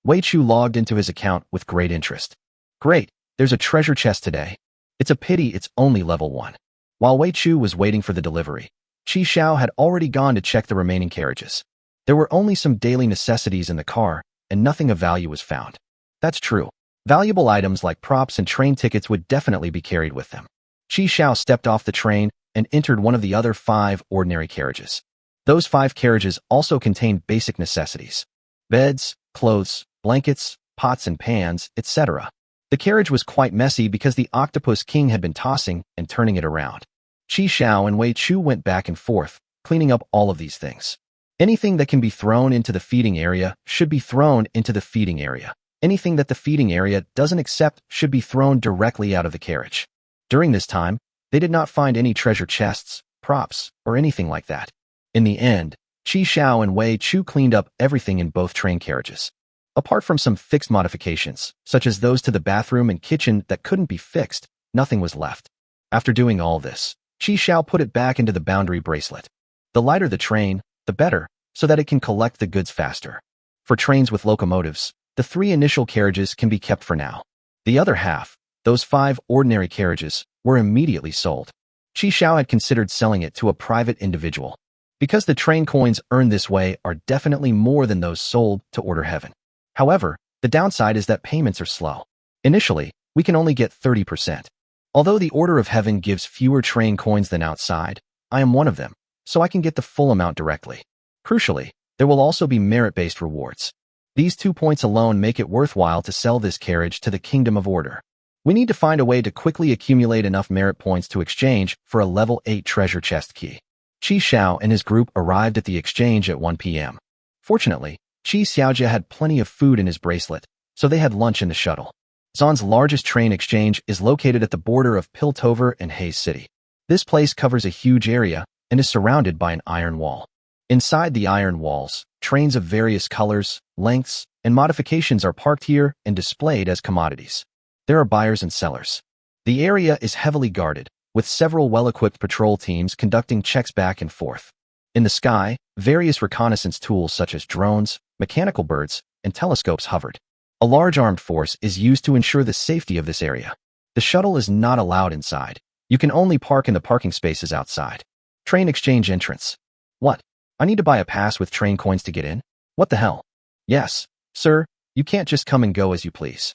Wei Chu logged into his account with great interest. Great, there's a treasure chest today. It's a pity it's only level 1. While Wei Chu was waiting for the delivery, Qi Xiao had already gone to check the remaining carriages. There were only some daily necessities in the car, and nothing of value was found. That's true. Valuable items like props and train tickets would definitely be carried with them. Qi Xiao stepped off the train and entered one of the other 5 ordinary carriages. Those 5 carriages also contained basic necessities: beds, clothes, blankets, pots and pans, etc. The carriage was quite messy because the Octopus King had been tossing and turning it around. Qi Xiao and Wei Chu went back and forth, cleaning up all of these things. Anything that can be thrown into the feeding area should be thrown into the feeding area. Anything that the feeding area doesn't accept should be thrown directly out of the carriage. During this time, they did not find any treasure chests, props, or anything like that. In the end, Qi Xiao and Wei Chu cleaned up everything in both train carriages. Apart from some fixed modifications, such as those to the bathroom and kitchen that couldn't be fixed, nothing was left. After doing all this, Qi Xiao put it back into the boundary bracelet. The lighter the train, the better, so that it can collect the goods faster. For trains with locomotives, the 3 initial carriages can be kept for now. The other half, those 5 ordinary carriages, were immediately sold. Qi Xiao had considered selling it to a private individual, because the train coins earned this way are definitely more than those sold to Order Heaven. However, the downside is that payments are slow. Initially, we can only get 30%. Although the Order of Heaven gives fewer train coins than outside, I am one of them, so I can get the full amount directly. Crucially, there will also be merit-based rewards. These 2 points alone make it worthwhile to sell this carriage to the Kingdom of Order. We need to find a way to quickly accumulate enough merit points to exchange for a level 8 treasure chest key. Qi Xiao and his group arrived at the exchange at 1 p.m. Fortunately, Qi Xiaojia had plenty of food in his bracelet, so they had lunch in the shuttle. Zhan's largest train exchange is located at the border of Piltover and Haze City. This place covers a huge area and is surrounded by an iron wall. Inside the iron walls, trains of various colors, lengths, and modifications are parked here and displayed as commodities. There are buyers and sellers. The area is heavily guarded, with several well-equipped patrol teams conducting checks back and forth. In the sky, various reconnaissance tools such as drones, mechanical birds, and telescopes hovered. A large armed force is used to ensure the safety of this area. The shuttle is not allowed inside. You can only park in the parking spaces outside. Train exchange entrance. What? I need to buy a pass with train coins to get in? What the hell? Yes, sir, you can't just come and go as you please.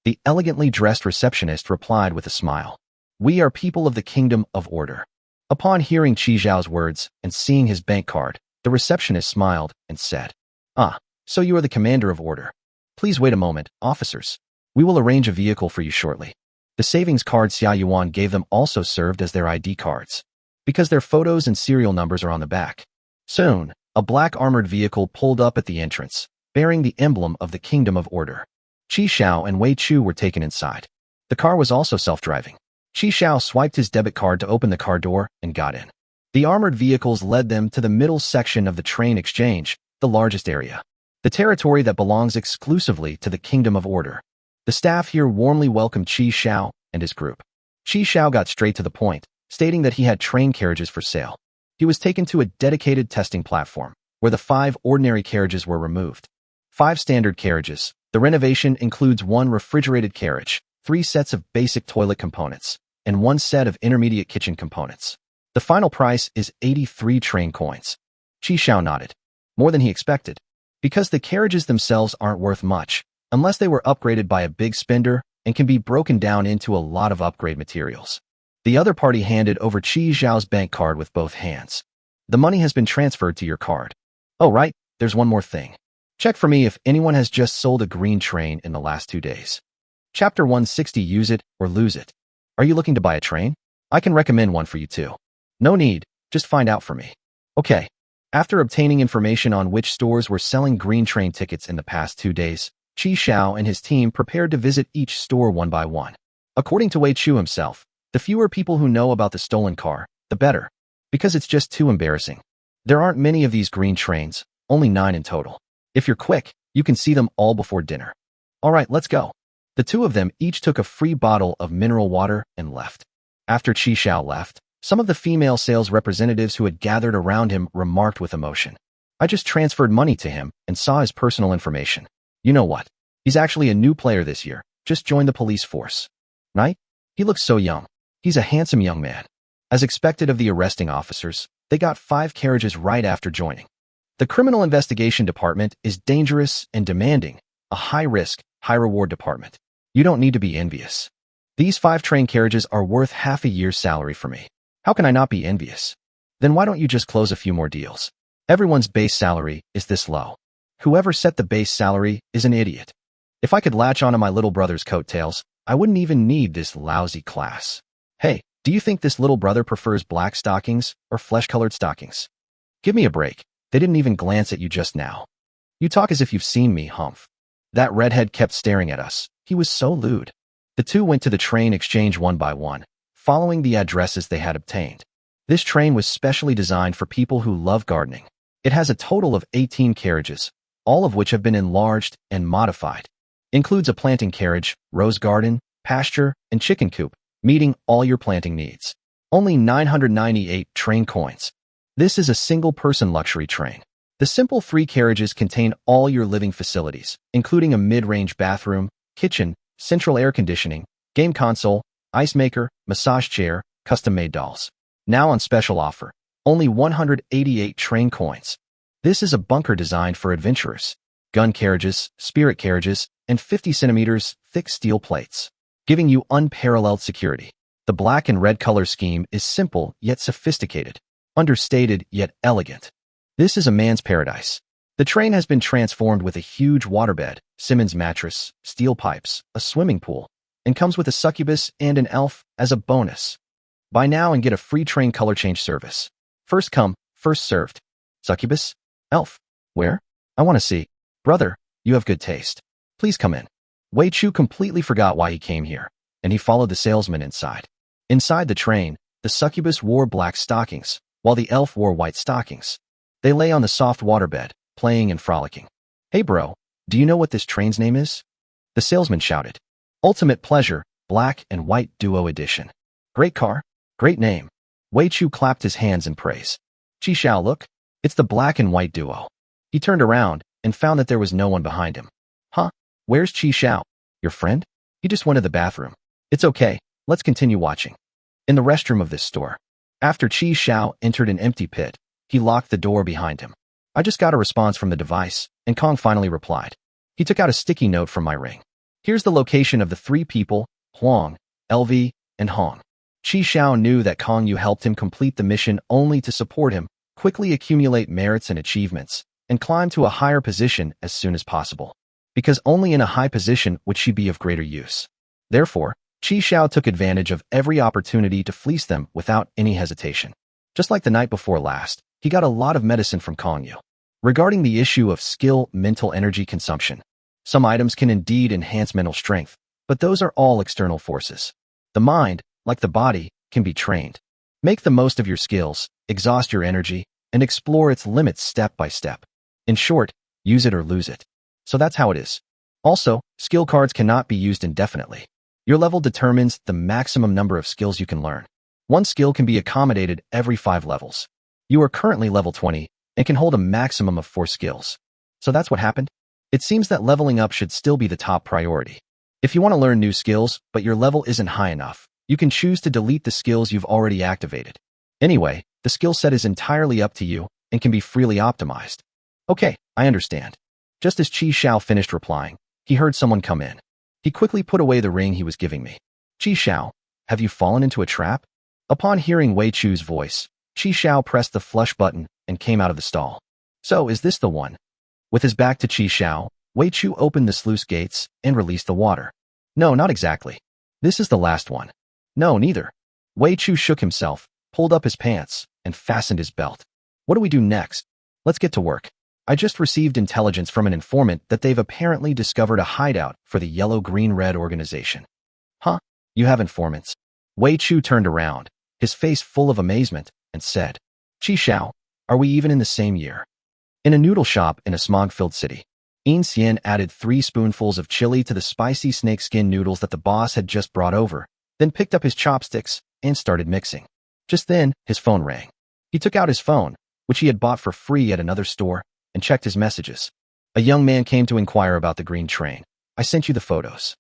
The elegantly dressed receptionist replied with a smile. We are people of the Kingdom of Order. Upon hearing Qi Zhao's words and seeing his bank card, the receptionist smiled and said, Ah, so you are the commander of Order. Please wait a moment, officers. We will arrange a vehicle for you shortly. The savings card Xia Yuan gave them also served as their ID cards, because their photos and serial numbers are on the back. Soon, a black armored vehicle pulled up at the entrance, bearing the emblem of the Kingdom of Order. Qi Xiao and Wei Chu were taken inside. The car was also self-driving. Qi Xiao swiped his debit card to open the car door and got in. The armored vehicles led them to the middle section of the train exchange, the largest area. The territory that belongs exclusively to the Kingdom of Order. The staff here warmly welcomed Qi Xiao and his group. Qi Xiao got straight to the point, stating that he had train carriages for sale. He was taken to a dedicated testing platform, where the 5 ordinary carriages were removed. 5 standard carriages. The renovation includes 1 refrigerated carriage, 3 sets of basic toilet components, and 1 set of intermediate kitchen components. The final price is 83 train coins. Qi Xiao nodded. more than he expected. Because the carriages themselves aren't worth much, unless they were upgraded by a big spender and can be broken down into a lot of upgrade materials. The other party handed over Qi Zhao's bank card with both hands. The money has been transferred to your card. Oh right, there's one more thing. Check for me if anyone has just sold a green train in the last 2 days. Chapter 160. Use it or lose it. Are you looking to buy a train? I can recommend one for you too. No need, just find out for me. Okay. After obtaining information on which stores were selling green train tickets in the past 2 days, Qi Xiao and his team prepared to visit each store one by one. According to Wei Chu himself, the fewer people who know about the stolen car, the better, because it's just too embarrassing. There aren't many of these green trains, only 9 in total. If you're quick, you can see them all before dinner. All right, let's go. The two of them each took a free bottle of mineral water and left. After Qi Xiao left, some of the female sales representatives who had gathered around him remarked with emotion. I just transferred money to him and saw his personal information. You know what? He's actually a new player this year, just joined the police force. Right? He looks so young. He's a handsome young man. As expected of the arresting officers, they got 5 carriages right after joining. The criminal investigation department is dangerous and demanding, a high-risk, high-reward department. You don't need to be envious. These 5 train carriages are worth half a year's salary for me. How can I not be envious? Then why don't you just close a few more deals? Everyone's base salary is this low. Whoever set the base salary is an idiot. If I could latch onto my little brother's coattails, I wouldn't even need this lousy class. Hey, do you think this little brother prefers black stockings or flesh-colored stockings? Give me a break. They didn't even glance at you just now. You talk as if you've seen me, humph. That redhead kept staring at us. He was so lewd. The two went to the train exchange one by one, following the addresses they had obtained. This train was specially designed for people who love gardening. It has a total of 18 carriages, all of which have been enlarged and modified. Includes a planting carriage, rose garden, pasture, and chicken coop, meeting all your planting needs. Only 998 train coins. This is a single-person luxury train. The simple 3 carriages contain all your living facilities, including a mid-range bathroom, kitchen, central air conditioning, game console, ice maker, massage chair, custom-made dolls. Now on special offer, only 188 train coins. This is a bunker designed for adventurers. Gun carriages, spirit carriages, and 50 centimeters thick steel plates, giving you unparalleled security. The black and red color scheme is simple yet sophisticated, understated yet elegant. This is a man's paradise. The train has been transformed with a huge waterbed, Simmons mattress, steel pipes, a swimming pool, and comes with a succubus and an elf as a bonus. Buy now and get a free train color change service. First come, first served. Succubus? Elf? Where? I want to see. Brother, you have good taste. Please come in. Wei Chu completely forgot why he came here, and he followed the salesman inside. Inside the train, the succubus wore black stockings, while the elf wore white stockings. They lay on the soft waterbed, playing and frolicking. Hey bro, do you know what this train's name is? The salesman shouted. Ultimate Pleasure, Black and White Duo Edition. Great car, great name. Wei Chu clapped his hands in praise. Qi Xiao, look, it's the Black and White Duo. He turned around and found that there was no one behind him. Huh? Where's Qi Xiao? Your friend? He just went to the bathroom. It's okay, let's continue watching. In the restroom of this store. After Qi Xiao entered an empty pit, he locked the door behind him. I just got a response from the device, and Kong finally replied. He took out a sticky note from my ring. Here's the location of the 3 people, Huang, LV, and Hong. Qi Xiao knew that Kong Yu helped him complete the mission only to support him, quickly accumulate merits and achievements, and climb to a higher position as soon as possible. Because only in a high position would she be of greater use. Therefore, Qi Xiao took advantage of every opportunity to fleece them without any hesitation. Just like the night before last, he got a lot of medicine from Kong Yu. Regarding the issue of skill mental energy consumption, some items can indeed enhance mental strength, but those are all external forces. The mind, like the body, can be trained. Make the most of your skills, exhaust your energy, and explore its limits step by step. In short, use it or lose it. So that's how it is. Also, skill cards cannot be used indefinitely. Your level determines the maximum number of skills you can learn. One skill can be accommodated every 5 levels. You are currently level 20 and can hold a maximum of 4 skills. So that's what happened? It seems that leveling up should still be the top priority. If you want to learn new skills, but your level isn't high enough, you can choose to delete the skills you've already activated. Anyway, the skill set is entirely up to you and can be freely optimized. Okay, I understand. Just as Qi Xiao finished replying, he heard someone come in. He quickly put away the ring he was giving me. Qi Xiao, have you fallen into a trap? Upon hearing Wei Chu's voice, Qi Xiao pressed the flush button and came out of the stall. So, is this the one? With his back to Qi Xiao, Wei Chu opened the sluice gates and released the water. No, not exactly. This is the last one. No, neither. Wei Chu shook himself, pulled up his pants, and fastened his belt. What do we do next? Let's get to work. I just received intelligence from an informant that they've apparently discovered a hideout for the Yellow-Green-Red organization. Huh? You have informants? Wei Chu turned around, his face full of amazement, and said, Qi Xiao, are we even in the same year? In a noodle shop in a smog-filled city, Yin Xian added 3 spoonfuls of chili to the spicy snakeskin noodles that the boss had just brought over, then picked up his chopsticks and started mixing. Just then, his phone rang. He took out his phone, which he had bought for free at another store, and checked his messages. A young man came to inquire about the green train. I sent you the photos.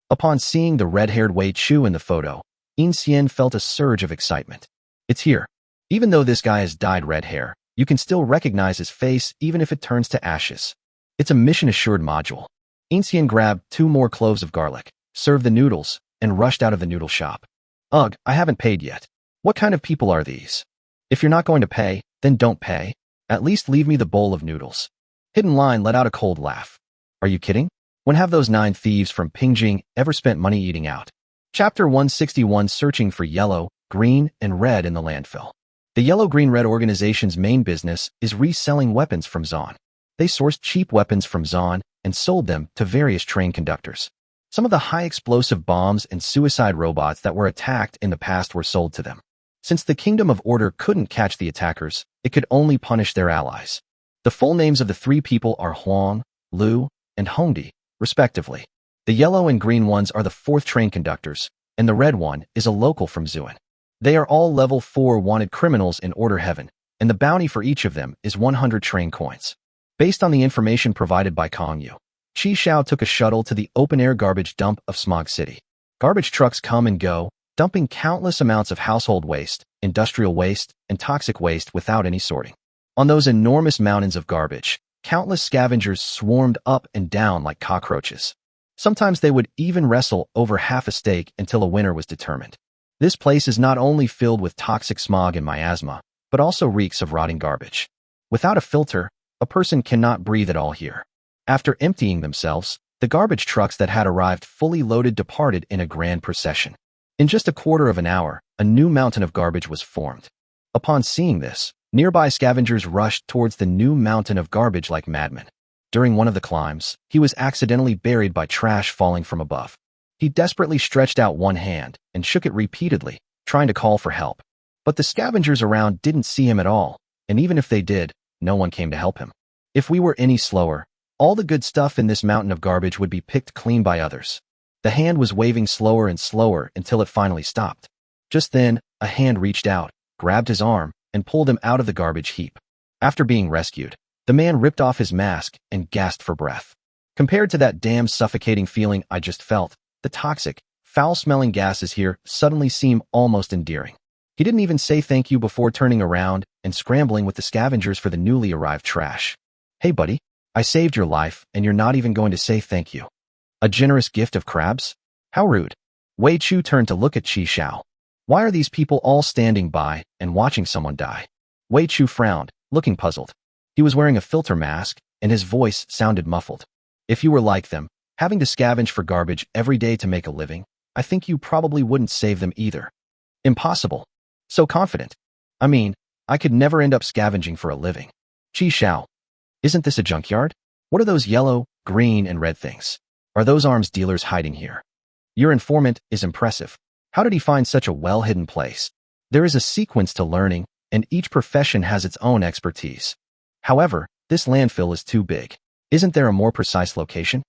Upon seeing the red-haired Wei Chu in the photo, Yin Xian felt a surge of excitement. It's here. Even though this guy has dyed red hair, you can still recognize his face even if it turns to ashes. It's a mission-assured module. Yin Xian grabbed 2 more cloves of garlic, served the noodles, and rushed out of the noodle shop. Ugh, I haven't paid yet. What kind of people are these? If you're not going to pay, then don't pay. At least leave me the bowl of noodles. Hidden Line let out a cold laugh. Are you kidding? When have those 9 thieves from Pingjing ever spent money eating out? Chapter 161 Searching for Yellow, Green, and Red in the Landfill. The Yellow-Green-Red organization's main business is reselling weapons from Zon. They sourced cheap weapons from Zon and sold them to various train conductors. Some of the high-explosive bombs and suicide robots that were attacked in the past were sold to them. Since the Kingdom of Order couldn't catch the attackers, it could only punish their allies. The full names of the 3 people are Huang, Liu, and Hongdi, respectively. The yellow and green ones are the 4th train conductors, and the red one is a local from Zuan. They are all level 4 wanted criminals in Order Heaven, and the bounty for each of them is 100 train coins. Based on the information provided by Kong Yu, Qi Xiao took a shuttle to the open-air garbage dump of Smog City. Garbage trucks come and go, dumping countless amounts of household waste, industrial waste, and toxic waste without any sorting. On those enormous mountains of garbage, countless scavengers swarmed up and down like cockroaches. Sometimes they would even wrestle over half a steak until a winner was determined. This place is not only filled with toxic smog and miasma, but also reeks of rotting garbage. Without a filter, a person cannot breathe at all here. After emptying themselves, the garbage trucks that had arrived fully loaded departed in a grand procession. In just a quarter of an hour, a new mountain of garbage was formed. Upon seeing this, nearby scavengers rushed towards the new mountain of garbage like madmen. During one of the climbs, he was accidentally buried by trash falling from above. He desperately stretched out one hand and shook it repeatedly, trying to call for help. But the scavengers around didn't see him at all, and even if they did, no one came to help him. If we were any slower, all the good stuff in this mountain of garbage would be picked clean by others. The hand was waving slower and slower until it finally stopped. Just then, a hand reached out, grabbed his arm, and pulled him out of the garbage heap. After being rescued, the man ripped off his mask and gasped for breath. Compared to that damn suffocating feeling I just felt, the toxic, foul-smelling gases here suddenly seem almost endearing. He didn't even say thank you before turning around and scrambling with the scavengers for the newly arrived trash. Hey buddy, I saved your life and you're not even going to say thank you. A generous gift of crabs? How rude. Wei Chu turned to look at Qi Xiao. Why are these people all standing by and watching someone die? Wei Chu frowned, looking puzzled. He was wearing a filter mask, and his voice sounded muffled. If you were like them, having to scavenge for garbage every day to make a living, I think you probably wouldn't save them either. Impossible. So confident. I mean, I could never end up scavenging for a living. Qi Xiao. Isn't this a junkyard? What are those yellow, green, and red things? Are those arms dealers hiding here? Your informant is impressive. How did he find such a well-hidden place? There is a sequence to learning, and each profession has its own expertise. However, this landfill is too big. Isn't there a more precise location?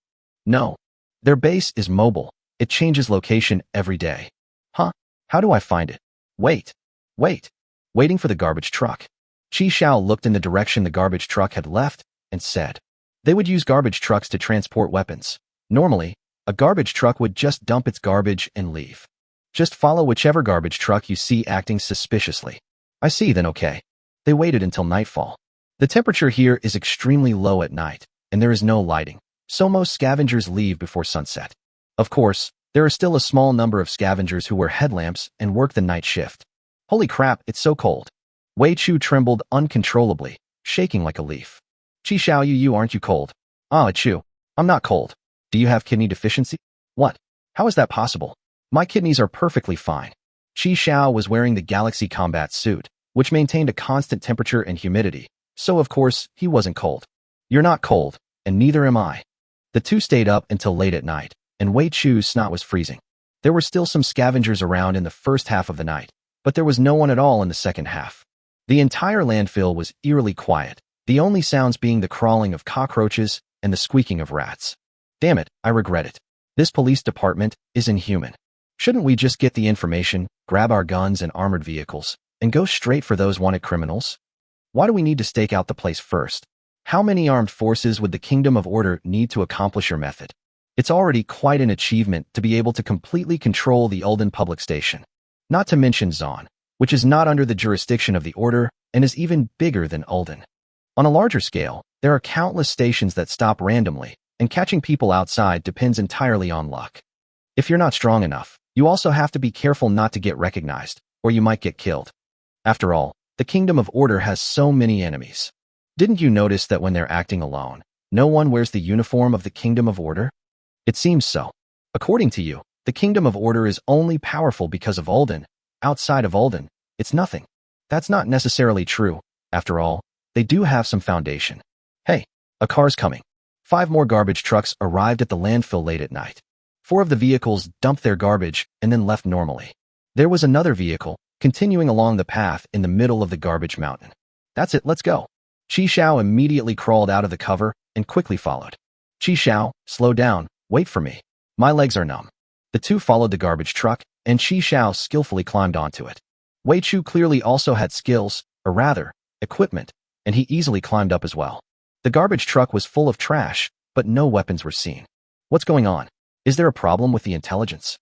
No. Their base is mobile. It changes location every day. Huh? How do I find it? Wait. Waiting for the garbage truck. Qi Xiao looked in the direction the garbage truck had left and said, they would use garbage trucks to transport weapons. Normally, a garbage truck would just dump its garbage and leave. Just follow whichever garbage truck you see acting suspiciously. I see, then okay. They waited until nightfall. The temperature here is extremely low at night, and there is no lighting, so most scavengers leave before sunset. Of course, there are still a small number of scavengers who wear headlamps and work the night shift. Holy crap, it's so cold. Wei Chu trembled uncontrollably, shaking like a leaf. Chi Xiao, you aren't you cold? Ah, Chu, I'm not cold. Do you have kidney deficiency? What? How is that possible? My kidneys are perfectly fine. Chi Xiao was wearing the Galaxy combat suit, which maintained a constant temperature and humidity, so of course, he wasn't cold. You're not cold, and neither am I. The two stayed up until late at night, and Wei Chu's snot was freezing. There were still some scavengers around in the first half of the night, but there was no one at all in the second half. The entire landfill was eerily quiet, the only sounds being the crawling of cockroaches and the squeaking of rats. Damn it, I regret it. This police department is inhuman. Shouldn't we just get the information, grab our guns and armored vehicles, and go straight for those wanted criminals? Why do we need to stake out the place first? How many armed forces would the Kingdom of Order need to accomplish your method? It's already quite an achievement to be able to completely control the Ulden public station. Not to mention Zon, which is not under the jurisdiction of the Order and is even bigger than Ulden. On a larger scale, there are countless stations that stop randomly, and catching people outside depends entirely on luck. If you're not strong enough, you also have to be careful not to get recognized, or you might get killed. After all, the Kingdom of Order has so many enemies. Didn't you notice that when they're acting alone, no one wears the uniform of the Kingdom of Order? It seems so. According to you, the Kingdom of Order is only powerful because of Ulden. Outside of Ulden, it's nothing. That's not necessarily true. After all, they do have some foundation. Hey, a car's coming. 5 more garbage trucks arrived at the landfill late at night. 4 of the vehicles dumped their garbage and then left normally. There was another vehicle, continuing along the path in the middle of the garbage mountain. That's it, let's go. Chi Xiao immediately crawled out of the cover and quickly followed. Chi Xiao, slow down, wait for me. My legs are numb. The two followed the garbage truck, and Chi Xiao skillfully climbed onto it. Wei Chu clearly also had skills, or rather, equipment, and he easily climbed up as well. The garbage truck was full of trash, but no weapons were seen. What's going on? Is there a problem with the intelligence?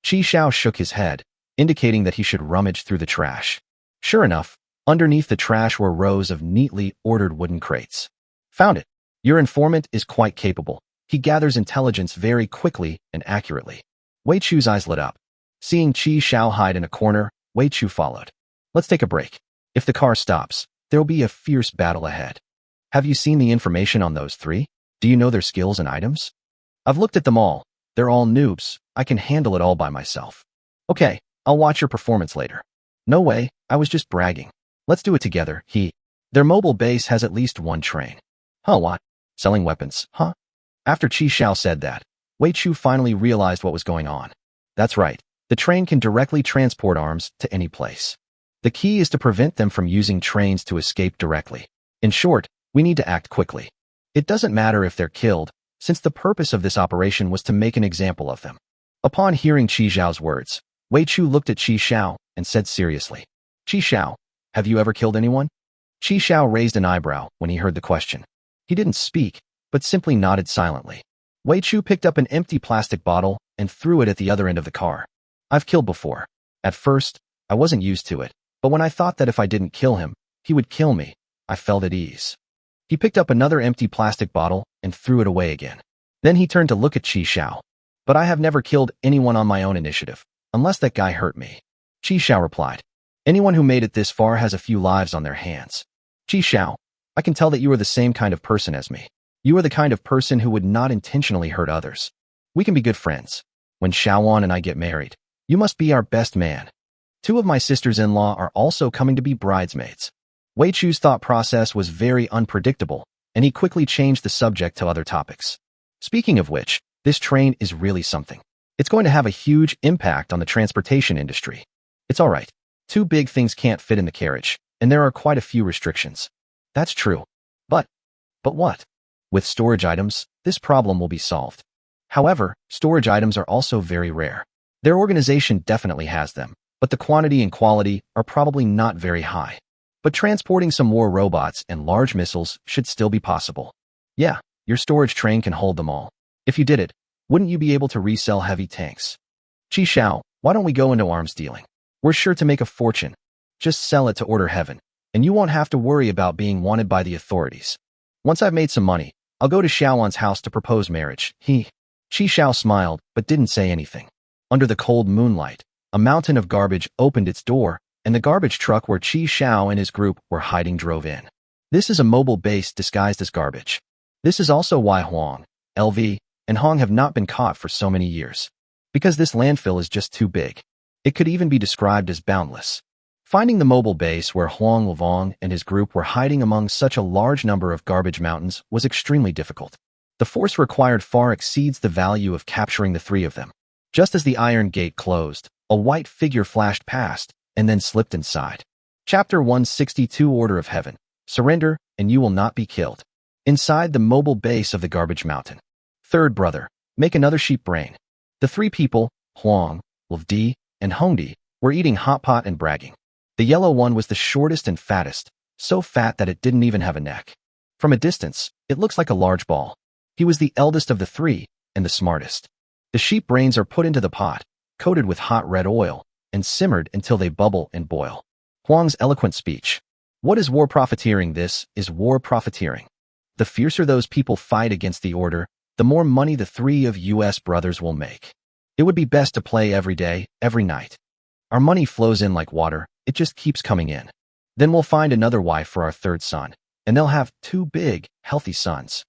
Chi Xiao shook his head, indicating that he should rummage through the trash. Sure enough, underneath the trash were rows of neatly ordered wooden crates. Found it. Your informant is quite capable. He gathers intelligence very quickly and accurately. Wei Chu's eyes lit up. Seeing Chi Xiao hide in a corner, Wei Chu followed. Let's take a break. If the car stops, there'll be a fierce battle ahead. Have you seen the information on those 3? Do you know their skills and items? I've looked at them all. They're all noobs. I can handle it all by myself. Okay, I'll watch your performance later. No way, I was just bragging. Let's do it together, Their mobile base has at least 1 train. Huh, what? Selling weapons, huh? After Chi Xiao said that, Wei Chu finally realized what was going on. That's right, the train can directly transport arms to any place. The key is to prevent them from using trains to escape directly. In short, we need to act quickly. It doesn't matter if they're killed, since the purpose of this operation was to make an example of them. Upon hearing Chi Xiao's words, Wei Chu looked at Chi Xiao and said seriously, Chi Xiao, have you ever killed anyone? Chi Xiao raised an eyebrow when he heard the question. He didn't speak, but simply nodded silently. Wei Chu picked up an empty plastic bottle and threw it at the other end of the car. I've killed before. At first, I wasn't used to it, but when I thought that if I didn't kill him, he would kill me, I felt at ease. He picked up another empty plastic bottle and threw it away again. Then he turned to look at Chi Xiao. But I have never killed anyone on my own initiative, unless that guy hurt me. Chi Xiao replied. Anyone who made it this far has a few lives on their hands. Chi Xiao, I can tell that you are the same kind of person as me. You are the kind of person who would not intentionally hurt others. We can be good friends. When Xiaowan and I get married, you must be our best man. 2 of my sisters-in-law are also coming to be bridesmaids. Wei Chu's thought process was very unpredictable, and he quickly changed the subject to other topics. Speaking of which, this train is really something. It's going to have a huge impact on the transportation industry. It's all right. 2 big things can't fit in the carriage, and there are quite a few restrictions. That's true. But what? With storage items, this problem will be solved. However, storage items are also very rare. Their organization definitely has them, but the quantity and quality are probably not very high. But transporting some war robots and large missiles should still be possible. Yeah, your storage train can hold them all. If you did it, wouldn't you be able to resell heavy tanks? Chi Xiao, why don't we go into arms dealing? We're sure to make a fortune. Just sell it to Order Heaven. and you won't have to worry about being wanted by the authorities. Once I've made some money, I'll go to Xiaowan's house to propose marriage. Qi Xiao smiled, but didn't say anything. Under the cold moonlight, a mountain of garbage opened its door, and the garbage truck where Qi Xiao and his group were hiding drove in. This is a mobile base disguised as garbage. This is also why Huang, LV, and Hong have not been caught for so many years. Because this landfill is just too big. It could even be described as boundless. Finding the mobile base where Huang Levong and his group were hiding among such a large number of garbage mountains was extremely difficult. The force required far exceeds the value of capturing the three of them. Just as the iron gate closed, a white figure flashed past, and then slipped inside. Chapter 162 Order of Heaven. Surrender, and you will not be killed. Inside the mobile base of the garbage mountain. Third brother, make another sheep brain. The three people, Huang, Levdi, and Hongdi, were eating hot pot and bragging. The yellow one was the shortest and fattest, so fat that it didn't even have a neck. From a distance, it looks like a large ball. He was the eldest of the three, and the smartest. The sheep brains are put into the pot, coated with hot red oil, and simmered until they bubble and boil. Huang's eloquent speech. What is war profiteering? This is war profiteering. The fiercer those people fight against the order, the more money the three of US brothers will make. It would be best to play every day, every night. Our money flows in like water, it just keeps coming in. Then we'll find another wife for our third son, and they'll have two big, healthy sons.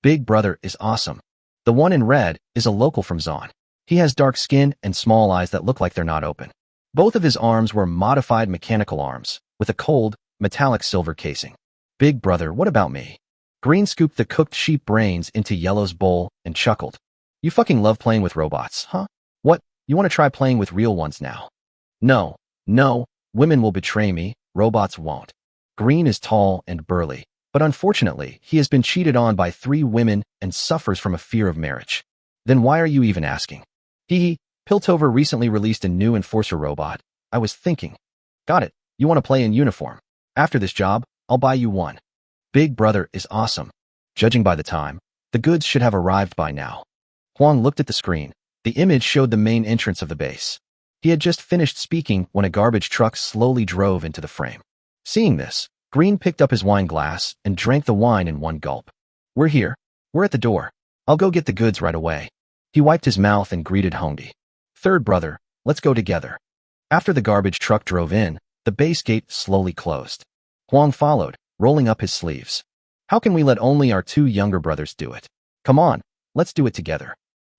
Big brother is awesome. The one in red is a local from Zon. He has dark skin and small eyes that look like they're not open. Both of his arms were modified mechanical arms, with a cold, metallic silver casing. Big brother, what about me? Green scooped the cooked sheep brains into Yellow's bowl and chuckled. You fucking love playing with robots, huh? What, you want to try playing with real ones now? No, women will betray me, robots won't. Green is tall and burly, but unfortunately, he has been cheated on by 3 women and suffers from a fear of marriage. Then why are you even asking? Piltover recently released a new enforcer robot. I was thinking. Got it, you want to play in uniform. After this job, I'll buy you one. Big brother is awesome. Judging by the time, the goods should have arrived by now. Huang looked at the screen. The image showed the main entrance of the base. He had just finished speaking when a garbage truck slowly drove into the frame. Seeing this, Green picked up his wine glass and drank the wine in one gulp. We're here. We're at the door. I'll go get the goods right away. He wiped his mouth and greeted Hongdi. Third brother, let's go together. After the garbage truck drove in, the base gate slowly closed. Huang followed, rolling up his sleeves. How can we let only our 2 younger brothers do it? Come on, let's do it together.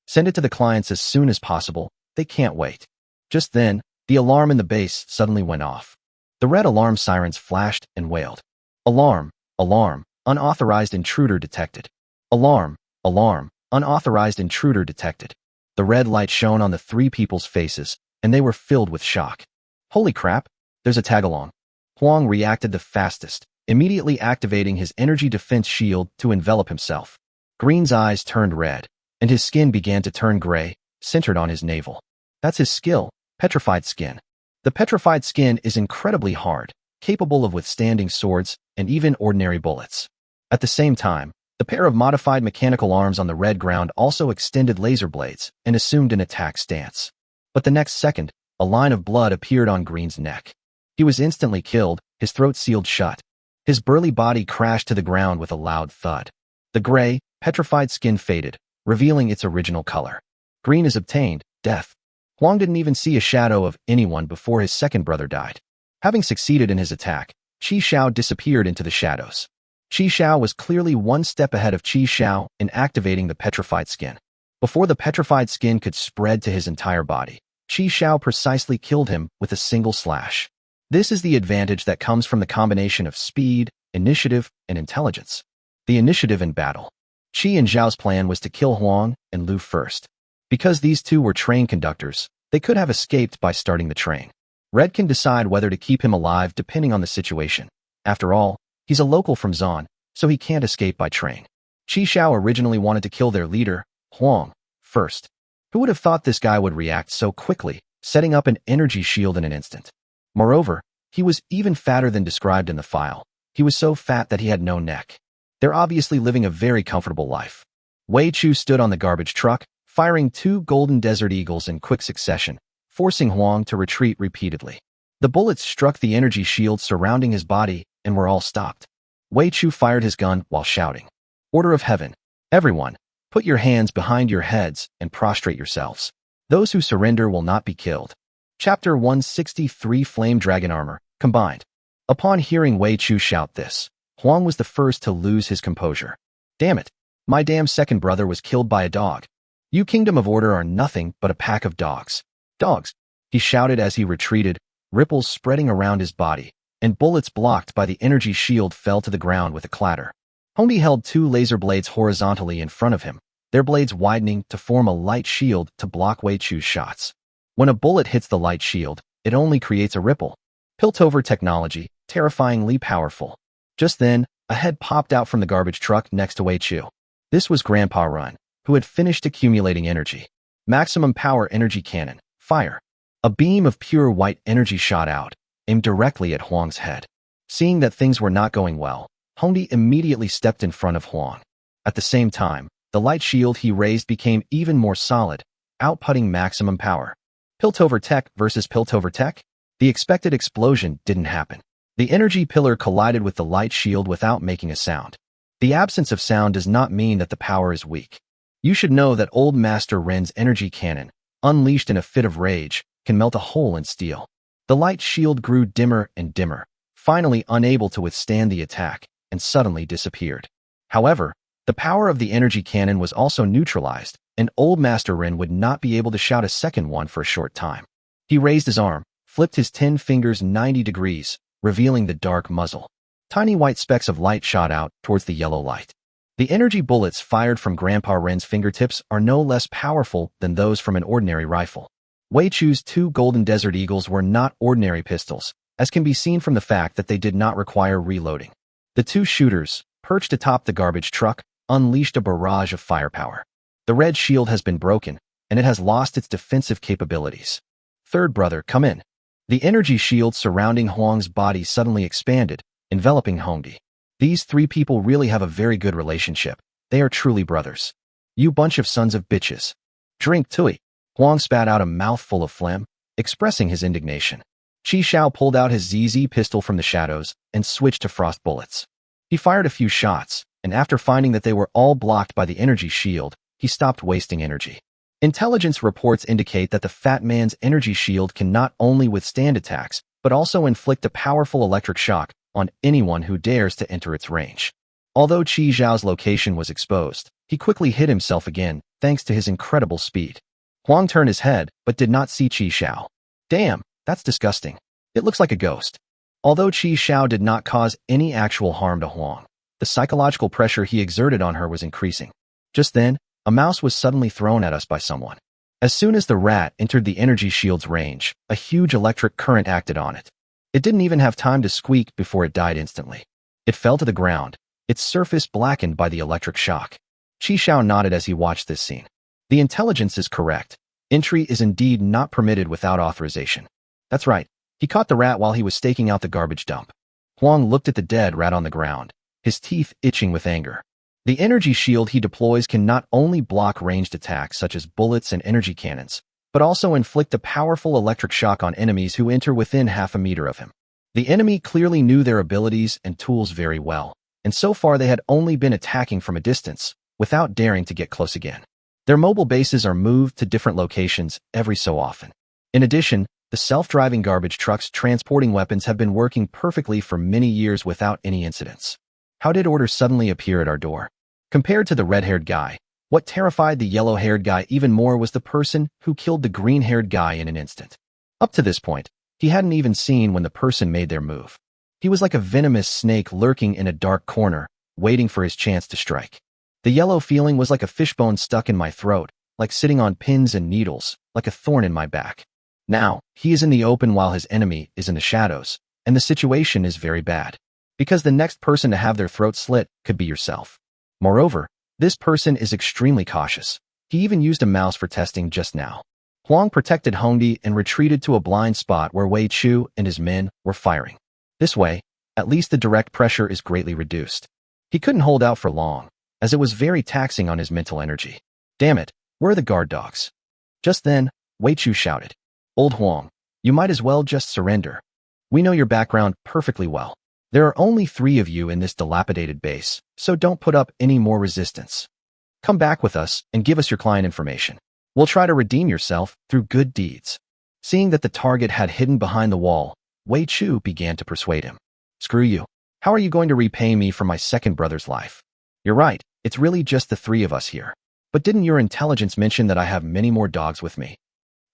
Send it to the clients as soon as possible, they can't wait. Just then, the alarm in the base suddenly went off. The red alarm sirens flashed and wailed. Alarm, alarm, unauthorized intruder detected. Alarm, alarm, unauthorized intruder detected. The red light shone on the 3 people's faces, and they were filled with shock. Holy crap, there's a tag-along. Huang reacted the fastest, immediately activating his energy defense shield to envelop himself. Green's eyes turned red, and his skin began to turn gray, centered on his navel. That's his skill, petrified skin. The petrified skin is incredibly hard, capable of withstanding swords and even ordinary bullets. At the same time, the pair of modified mechanical arms on the red ground also extended laser blades and assumed an attack stance. But the next second, a line of blood appeared on Green's neck. He was instantly killed, his throat sealed shut. His burly body crashed to the ground with a loud thud. The gray, petrified skin faded, revealing its original color. Green is obtained, death. Huang didn't even see a shadow of anyone before his second brother died. Having succeeded in his attack, Qi Xiao disappeared into the shadows. Qi Xiao was clearly one step ahead of Qi Xiao in activating the petrified skin. Before the petrified skin could spread to his entire body, Qi Xiao precisely killed him with a single slash. This is the advantage that comes from the combination of speed, initiative, and intelligence. The initiative in battle. Qi and Zhao's plan was to kill Huang and Lu first. Because these 2 were train conductors, they could have escaped by starting the train. Red can decide whether to keep him alive depending on the situation. After all, he's a local from Zon, so he can't escape by train. Qi Xiao originally wanted to kill their leader, Huang, first. Who would have thought this guy would react so quickly, setting up an energy shield in an instant? Moreover, he was even fatter than described in the file. He was so fat that he had no neck. They're obviously living a very comfortable life. Wei Chu stood on the garbage truck, firing 2 golden desert eagles in quick succession, forcing Huang to retreat repeatedly. The bullets struck the energy shield surrounding his body and were all stopped. Wei Chu fired his gun while shouting, "Order of heaven! Everyone, put your hands behind your heads and prostrate yourselves. Those who surrender will not be killed." Chapter 163 Flame Dragon Armor, Combined. Upon hearing Wei Chu shout this, Huang was the first to lose his composure. "Damn it! My damn second brother was killed by a dog. You Kingdom of Order are nothing but a pack of dogs. Dogs!" he shouted as he retreated, ripples spreading around his body, and bullets blocked by the energy shield fell to the ground with a clatter. Hongdi held two laser blades horizontally in front of him, their blades widening to form a light shield to block Wei Chu's shots. When a bullet hits the light shield, it only creates a ripple. Piltover technology, terrifyingly powerful. Just then, a head popped out from the garbage truck next to Wei Chu. This was Grandpa Run, who had finished accumulating energy. Maximum power energy cannon, fire. A beam of pure white energy shot out, aimed directly at Huang's head. Seeing that things were not going well, Hongdi immediately stepped in front of Huang. At the same time, the light shield he raised became even more solid, outputting maximum power. Piltover tech versus Piltover tech? The expected explosion didn't happen. The energy pillar collided with the light shield without making a sound. The absence of sound does not mean that the power is weak. You should know that Old Master Ren's energy cannon, unleashed in a fit of rage, can melt a hole in steel. The light shield grew dimmer and dimmer, finally unable to withstand the attack, and suddenly disappeared. However, the power of the energy cannon was also neutralized, and Old Master Ren would not be able to shout a second one for a short time. He raised his arm, flipped his 10 fingers 90 degrees, revealing the dark muzzle. Tiny white specks of light shot out towards the yellow light. The energy bullets fired from Grandpa Ren's fingertips are no less powerful than those from an ordinary rifle. Wei Chu's two Golden Desert Eagles were not ordinary pistols, as can be seen from the fact that they did not require reloading. The two shooters, perched atop the garbage truck, unleashed a barrage of firepower. The red shield has been broken, and it has lost its defensive capabilities. "Third brother, come in." The energy shield surrounding Huang's body suddenly expanded, enveloping Hongdi. These three people really have a very good relationship. They are truly brothers. "You bunch of sons of bitches. Drink tui." Huang spat out a mouthful of phlegm, expressing his indignation. Qi Xiao pulled out his ZZ pistol from the shadows and switched to frost bullets. He fired a few shots, and after finding that they were all blocked by the energy shield, he stopped wasting energy. Intelligence reports indicate that the fat man's energy shield can not only withstand attacks, but also inflict a powerful electric shock on anyone who dares to enter its range. Although Qi Xiao's location was exposed, he quickly hid himself again, thanks to his incredible speed. Huang turned his head, but did not see Qi Xiao. "Damn, that's disgusting. It looks like a ghost." Although Qi Xiao did not cause any actual harm to Huang, the psychological pressure he exerted on her was increasing. Just then, a mouse was suddenly thrown at us by someone. As soon as the rat entered the energy shield's range, a huge electric current acted on it. It didn't even have time to squeak before it died instantly. It fell to the ground, its surface blackened by the electric shock. Qi Xiao nodded as he watched this scene. The intelligence is correct. Entry is indeed not permitted without authorization. That's right. He caught the rat while he was staking out the garbage dump. Huang looked at the dead rat on the ground, his teeth itching with anger. The energy shield he deploys can not only block ranged attacks such as bullets and energy cannons, but also inflict a powerful electric shock on enemies who enter within half a meter of him. The enemy clearly knew their abilities and tools very well, and so far they had only been attacking from a distance, without daring to get close again. Their mobile bases are moved to different locations every so often. In addition, the self-driving garbage trucks transporting weapons have been working perfectly for many years without any incidents. How did order suddenly appear at our door? Compared to the red-haired guy, what terrified the yellow-haired guy even more was the person who killed the green-haired guy in an instant. Up to this point, he hadn't even seen when the person made their move. He was like a venomous snake lurking in a dark corner, waiting for his chance to strike. The yellow feeling was like a fishbone stuck in my throat, like sitting on pins and needles, like a thorn in my back. Now, he is in the open while his enemy is in the shadows, and the situation is very bad. Because the next person to have their throat slit could be yourself. Moreover, this person is extremely cautious. He even used a mouse for testing just now. Huang protected Hongdi and retreated to a blind spot where Wei Chu and his men were firing. This way, at least the direct pressure is greatly reduced. He couldn't hold out for long, as it was very taxing on his mental energy. Damn it, where are the guard dogs? Just then, Wei Chu shouted, "Old Huang, you might as well just surrender. We know your background perfectly well. There are only 3 of you in this dilapidated base, so don't put up any more resistance. Come back with us and give us your client information. We'll try to redeem yourself through good deeds. Seeing that the target had hidden behind the wall, Wei Chu began to persuade him. Screw you. How are you going to repay me for my second brother's life? You're right, it's really just the 3 of us here. But didn't your intelligence mention that I have many more dogs with me?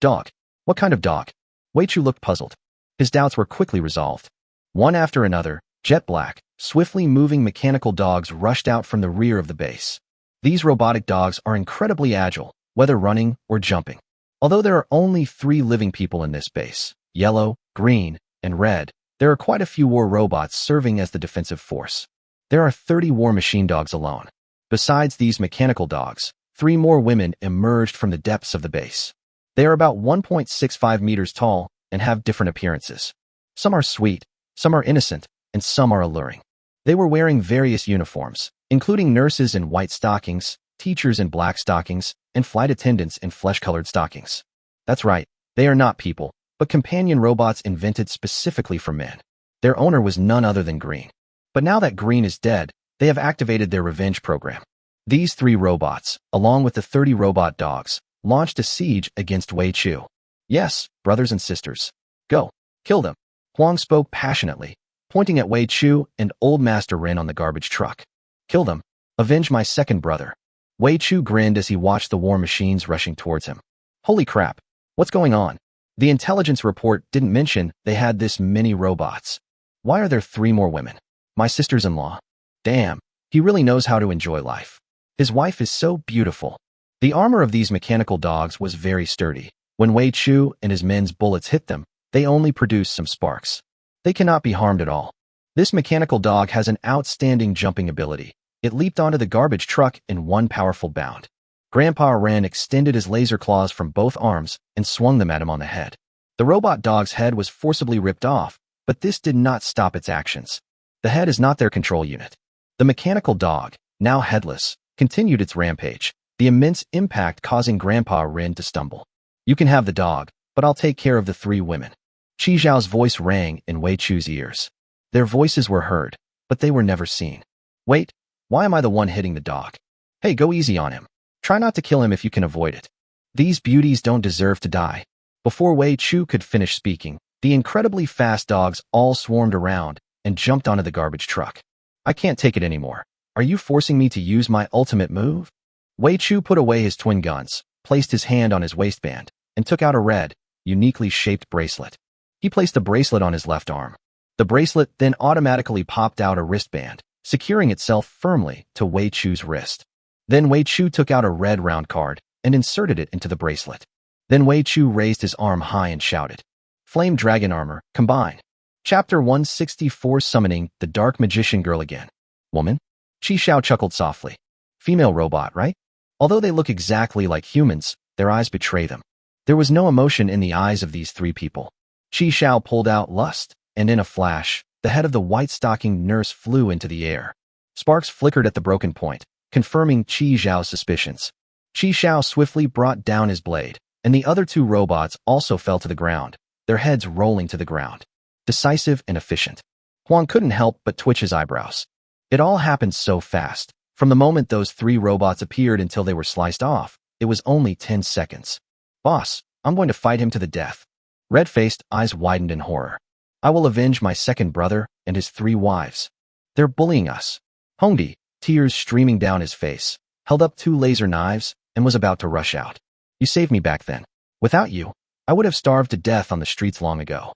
Dog? What kind of dog? Wei Chu looked puzzled. His doubts were quickly resolved. One after another, jet black, swiftly moving mechanical dogs rushed out from the rear of the base. These robotic dogs are incredibly agile, whether running or jumping. Although there are only 3 living people in this base, yellow, green, and red, there are quite a few war robots serving as the defensive force. There are 30 war machine dogs alone. Besides these mechanical dogs, 3 more women emerged from the depths of the base. They are about 1.65 meters tall and have different appearances. Some are sweet, some are innocent, and some are alluring. They were wearing various uniforms, including nurses in white stockings, teachers in black stockings, and flight attendants in flesh-colored stockings. That's right, they are not people, but companion robots invented specifically for men. Their owner was none other than Green. But now that Green is dead, they have activated their revenge program. These 3 robots, along with the 30 robot dogs, launched a siege against Wei Chu. Yes, brothers and sisters. Go. Kill them. Huang spoke passionately, pointing at Wei Chu and Old Master Rin on the garbage truck. Kill them. Avenge my second brother. Wei Chu grinned as he watched the war machines rushing towards him. Holy crap. What's going on? The intelligence report didn't mention they had this many robots. Why are there 3 more women? My sisters-in-law. Damn, he really knows how to enjoy life. His wife is so beautiful. The armor of these mechanical dogs was very sturdy. When Wei Chu and his men's bullets hit them, they only produced some sparks. They cannot be harmed at all. This mechanical dog has an outstanding jumping ability. It leaped onto the garbage truck in one powerful bound. Grandpa Ren extended his laser claws from both arms and swung them at him on the head. The robot dog's head was forcibly ripped off, but this did not stop its actions. The head is not their control unit. The mechanical dog, now headless, continued its rampage, the immense impact causing Grandpa Ren to stumble. You can have the dog, but I'll take care of the 3 women. Qi Zhao's voice rang in Wei Chu's ears. Their voices were heard, but they were never seen. Wait, why am I the one hitting the dog? Hey, go easy on him. Try not to kill him if you can avoid it. These beauties don't deserve to die. Before Wei Chu could finish speaking, the incredibly fast dogs all swarmed around and jumped onto the garbage truck. I can't take it anymore. Are you forcing me to use my ultimate move? Wei Chu put away his twin guns, placed his hand on his waistband, and took out a red, uniquely shaped bracelet. He placed the bracelet on his left arm. The bracelet then automatically popped out a wristband, securing itself firmly to Wei Chu's wrist. Then Wei Chu took out a red round card and inserted it into the bracelet. Then Wei Chu raised his arm high and shouted, Flame Dragon Armor, combine. Chapter 164 Summoning the Dark Magician Girl Again. Woman? Qi Xiao chuckled softly. Female robot, right? Although they look exactly like humans, their eyes betray them. There was no emotion in the eyes of these 3 people. Qi Xiao pulled out lust, and in a flash, the head of the white-stockinged nurse flew into the air. Sparks flickered at the broken point, confirming Qi Zhao's suspicions. Qi Xiao swiftly brought down his blade, and the other 2 robots also fell to the ground, their heads rolling to the ground. Decisive and efficient. Huang couldn't help but twitch his eyebrows. It all happened so fast. From the moment those 3 robots appeared until they were sliced off, it was only 10 seconds. Boss, I'm going to fight him to the death. Red-faced, eyes widened in horror. I will avenge my second brother and his 3 wives. They're bullying us. Hongdi, tears streaming down his face, held up 2 laser knives and was about to rush out. You saved me back then. Without you, I would have starved to death on the streets long ago.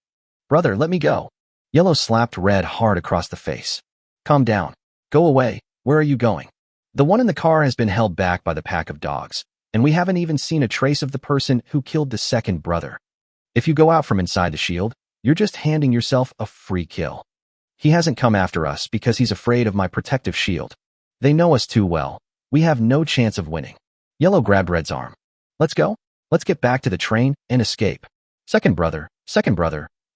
Brother, let me go. Yellow slapped Red hard across the face. Calm down. Go away. Where are you going? The one in the car has been held back by the pack of dogs, and we haven't even seen a trace of the person who killed the second brother. If you go out from inside the shield, you're just handing yourself a free kill. He hasn't come after us because he's afraid of my protective shield. They know us too well. We have no chance of winning. Yellow grabbed Red's arm. Let's go. Let's get back to the train and escape. Second brother,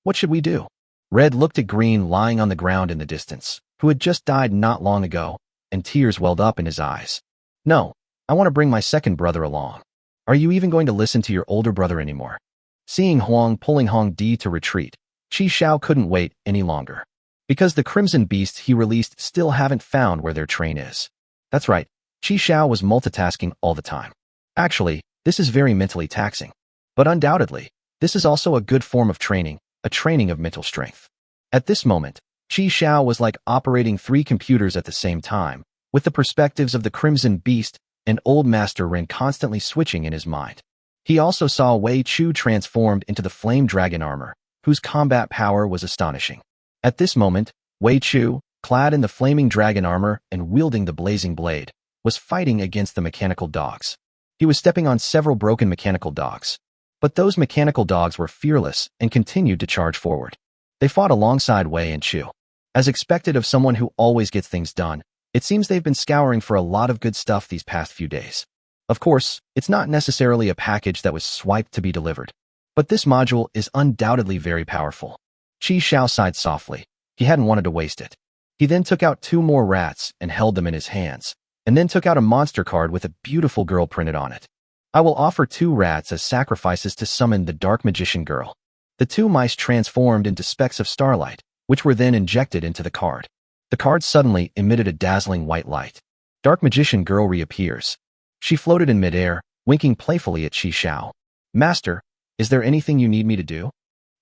what should we do? Red looked at Green lying on the ground in the distance, who had just died not long ago, and tears welled up in his eyes. No, I want to bring my second brother along. Are you even going to listen to your older brother anymore? Seeing Huang pulling Hong Di to retreat, Qi Xiao couldn't wait any longer. Because the crimson beasts he released still haven't found where their train is. That's right, Qi Xiao was multitasking all the time. Actually, this is very mentally taxing. But undoubtedly, this is also a good form of training, a training of mental strength. At this moment, Qi Xiao was like operating 3 computers at the same time, with the perspectives of the Crimson Beast and Old Master Ren constantly switching in his mind. He also saw Wei Chu transformed into the Flame Dragon armor, whose combat power was astonishing. At this moment, Wei Chu, clad in the Flaming Dragon armor and wielding the blazing blade, was fighting against the mechanical dogs. He was stepping on several broken mechanical dogs. But those mechanical dogs were fearless and continued to charge forward. They fought alongside Wei and Chu. As expected of someone who always gets things done, it seems they've been scouring for a lot of good stuff these past few days. Of course, it's not necessarily a package that was swiped to be delivered. But this module is undoubtedly very powerful. Qi Xiao sighed softly. He hadn't wanted to waste it. He then took out 2 more rats and held them in his hands, and then took out a monster card with a beautiful girl printed on it. I will offer 2 rats as sacrifices to summon the Dark Magician Girl. The 2 mice transformed into specks of starlight, which were then injected into the card. The card suddenly emitted a dazzling white light. Dark Magician Girl reappears. She floated in midair, winking playfully at Qi Xiao. Master, is there anything you need me to do?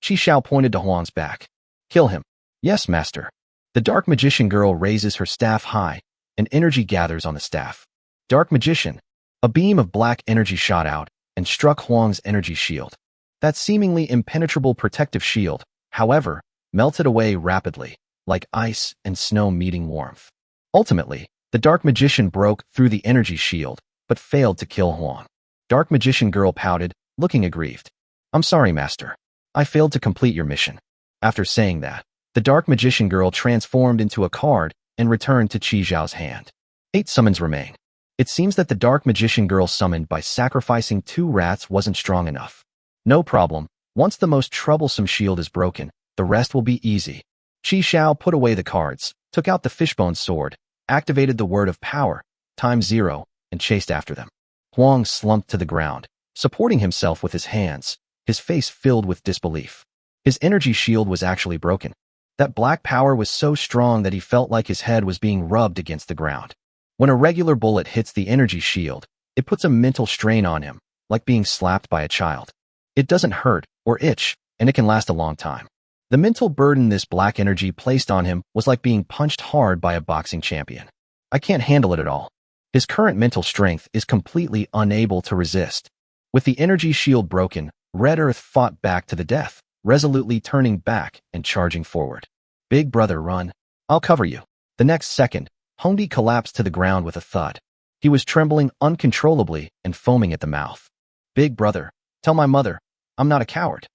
Qi Xiao pointed to Huang's back. Kill him. Yes, master. The Dark Magician Girl raises her staff high, and energy gathers on the staff. Dark Magician. A beam of black energy shot out and struck Huang's energy shield. That seemingly impenetrable protective shield, however, melted away rapidly, like ice and snow meeting warmth. Ultimately, the Dark Magician broke through the energy shield, but failed to kill Huang. Dark Magician Girl pouted, looking aggrieved. I'm sorry, master. I failed to complete your mission. After saying that, the Dark Magician Girl transformed into a card and returned to Qi Xiao's hand. 8 summons remain. It seems that the Dark Magician Girl summoned by sacrificing 2 rats wasn't strong enough. No problem. Once the most troublesome shield is broken, the rest will be easy. Qi Xiao put away the cards, took out the fishbone sword, activated the word of power, ×0, and chased after them. Huang slumped to the ground, supporting himself with his hands, his face filled with disbelief. His energy shield was actually broken. That black power was so strong that he felt like his head was being rubbed against the ground. When a regular bullet hits the energy shield, it puts a mental strain on him, like being slapped by a child. It doesn't hurt or itch, and it can last a long time. The mental burden this black energy placed on him was like being punched hard by a boxing champion. I can't handle it at all. His current mental strength is completely unable to resist. With the energy shield broken, Red Earth fought back to the death, resolutely turning back and charging forward. Big brother, run. I'll cover you. The next second, Hongdi collapsed to the ground with a thud. He was trembling uncontrollably and foaming at the mouth. Big brother, tell my mother, I'm not a coward.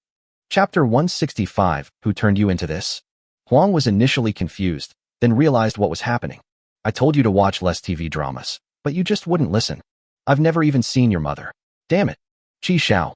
Chapter 165, Who turned you into this? Huang was initially confused, then realized what was happening. I told you to watch less TV dramas, but you just wouldn't listen. I've never even seen your mother. Damn it. Qi Xiao.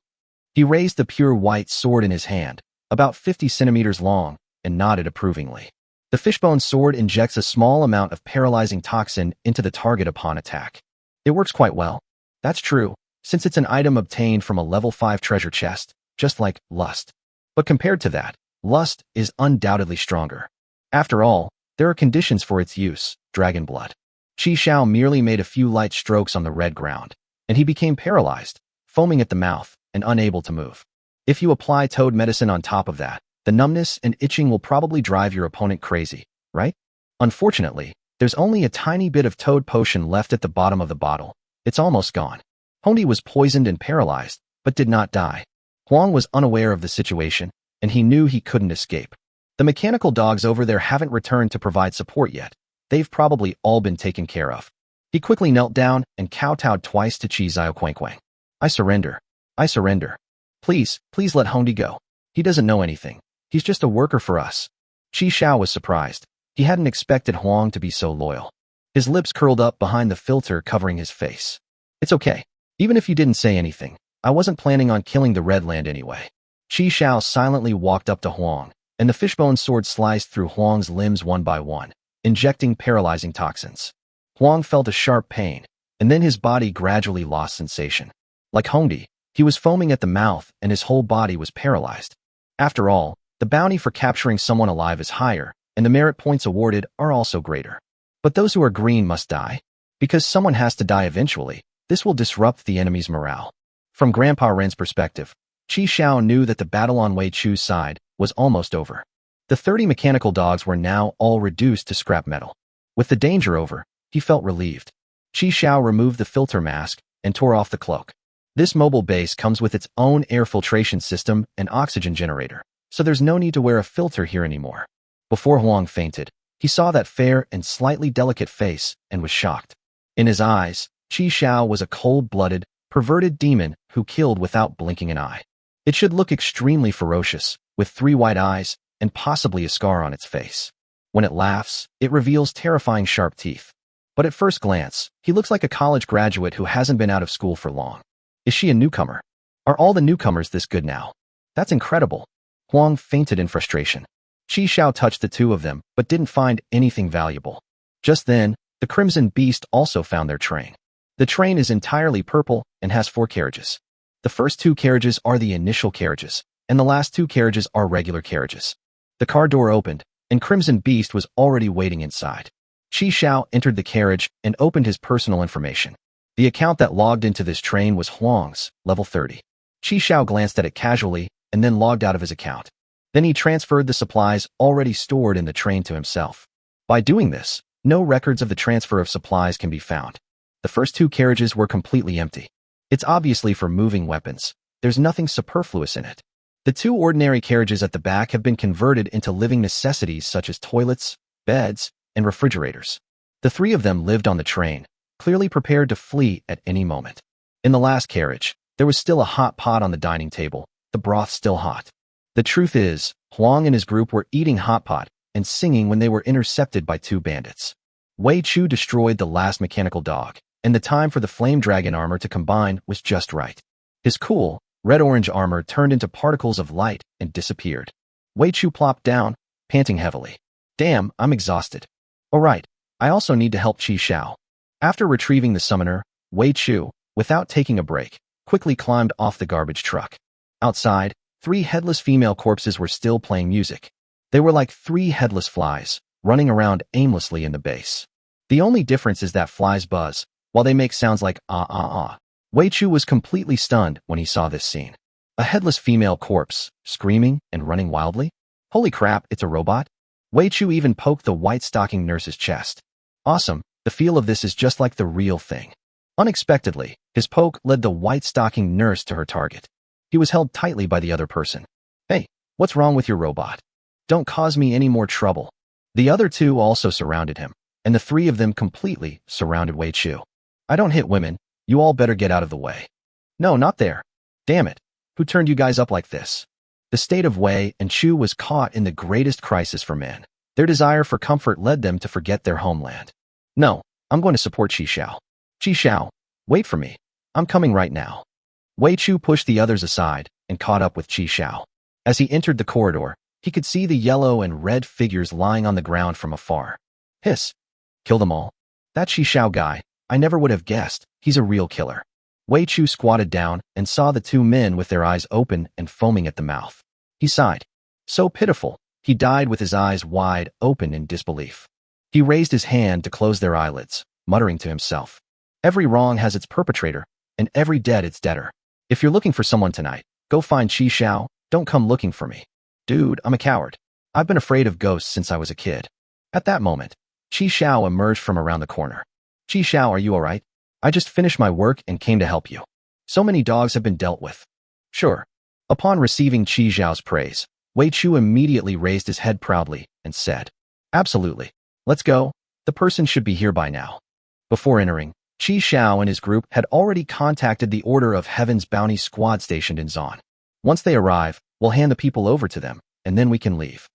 He raised the pure white sword in his hand, about 50 centimeters long, and nodded approvingly. The fishbone sword injects a small amount of paralyzing toxin into the target upon attack. It works quite well. That's true, since it's an item obtained from a level 5 treasure chest, just like Lust. But compared to that, Lust is undoubtedly stronger. After all, there are conditions for its use, dragon blood. Qi Xiao merely made a few light strokes on the red ground, and he became paralyzed, foaming at the mouth, and unable to move. If you apply toad medicine on top of that, the numbness and itching will probably drive your opponent crazy, right? Unfortunately, there's only a tiny bit of toad potion left at the bottom of the bottle. It's almost gone. Hongdi was poisoned and paralyzed, but did not die. Huang was unaware of the situation, and he knew he couldn't escape. The mechanical dogs over there haven't returned to provide support yet. They've probably all been taken care of. He quickly knelt down and kowtowed twice to Qi Xiaoquangquang. I surrender. I surrender. Please let Hongdi go. He doesn't know anything. He's just a worker for us. Qi Xiao was surprised. He hadn't expected Huang to be so loyal. His lips curled up behind the filter covering his face. It's okay. Even if you didn't say anything, I wasn't planning on killing the Red Land anyway. Qi Xiao silently walked up to Huang, and the fishbone sword sliced through Huang's limbs one by one, injecting paralyzing toxins. Huang felt a sharp pain, and then his body gradually lost sensation. Like Hongdi, he was foaming at the mouth and his whole body was paralyzed. After all, The bounty for capturing someone alive is higher, and the merit points awarded are also greater. But those who are green must die. Because someone has to die eventually, this will disrupt the enemy's morale. From Grandpa Ren's perspective, Chi Xiao knew that the battle on Wei Chu's side was almost over. The 30 mechanical dogs were now all reduced to scrap metal. With the danger over, he felt relieved. Chi Xiao removed the filter mask and tore off the cloak. This mobile base comes with its own air filtration system and oxygen generator, so there's no need to wear a filter here anymore. Before Huang fainted, he saw that fair and slightly delicate face and was shocked. In his eyes, Chi Xiao was a cold-blooded, perverted demon who killed without blinking an eye. It should look extremely ferocious, with 3 white eyes and possibly a scar on its face. When it laughs, it reveals terrifying sharp teeth. But at first glance, he looks like a college graduate who hasn't been out of school for long. Is she a newcomer? Are all the newcomers this good now? That's incredible. Huang fainted in frustration. Chi Xiao touched the 2 of them, but didn't find anything valuable. Just then, the Crimson Beast also found their train. The train is entirely purple and has 4 carriages. The first 2 carriages are the initial carriages, and the last 2 carriages are regular carriages. The car door opened, and Crimson Beast was already waiting inside. Chi Xiao entered the carriage and opened his personal information. The account that logged into this train was Huang's, level 30. Chi Xiao glanced at it casually and then logged out of his account. Then he transferred the supplies already stored in the train to himself. By doing this, no records of the transfer of supplies can be found. The first 2 carriages were completely empty. It's obviously for moving weapons. There's nothing superfluous in it. The 2 ordinary carriages at the back have been converted into living necessities such as toilets, beds, and refrigerators. The 3 of them lived on the train, clearly prepared to flee at any moment. In the last carriage, there was still a hot pot on the dining table, the broth still hot. The truth is, Huang and his group were eating hot pot and singing when they were intercepted by 2 bandits. Wei Chu destroyed the last mechanical dog, and the time for the flame dragon armor to combine was just right. His cool, red-orange armor turned into particles of light and disappeared. Wei Chu plopped down, panting heavily. Damn, I'm exhausted. Alright, I also need to help Chi Xiao. After retrieving the summoner, Wei Chu, without taking a break, quickly climbed off the garbage truck. Outside, 3 headless female corpses were still playing music. They were like 3 headless flies, running around aimlessly in the base. The only difference is that flies buzz, while they make sounds like ah. Wei Chu was completely stunned when he saw this scene. A headless female corpse, screaming and running wildly? Holy crap, it's a robot? Wei Chu even poked the white-stocking nurse's chest. Awesome, the feel of this is just like the real thing. Unexpectedly, his poke led the white-stocking nurse to her target. He was held tightly by the other person. Hey, what's wrong with your robot? Don't cause me any more trouble. The other 2 also surrounded him, and the 3 of them completely surrounded Wei Chu. I don't hit women, you all better get out of the way. No, not there. Damn it, who turned you guys up like this? The state of Wei and Chu was caught in the greatest crisis for men. Their desire for comfort led them to forget their homeland. No, I'm going to support Chi Xiao. Chi Xiao, wait for me. I'm coming right now. Wei Chu pushed the others aside and caught up with Chi Xiao. As he entered the corridor, he could see the yellow and red figures lying on the ground from afar. Hiss. Kill them all. That Chi Xiao guy, I never would have guessed. He's a real killer. Wei Chu squatted down and saw the 2 men with their eyes open and foaming at the mouth. He sighed. So pitiful. He died with his eyes wide open in disbelief. He raised his hand to close their eyelids, muttering to himself. Every wrong has its perpetrator, and every debt its debtor. If you're looking for someone tonight, go find Chi Xiao, don't come looking for me. Dude, I'm a coward. I've been afraid of ghosts since I was a kid. At that moment, Chi Xiao emerged from around the corner. Chi Xiao, are you alright? I just finished my work and came to help you. So many dogs have been dealt with. Sure. Upon receiving Chi Xiao's praise, Wei Chu immediately raised his head proudly and said, Absolutely. Let's go. The person should be here by now. Before entering, Chi Xiao and his group had already contacted the Order of Heaven's bounty squad stationed in Zon. Once they arrive, we'll hand the people over to them, and then we can leave.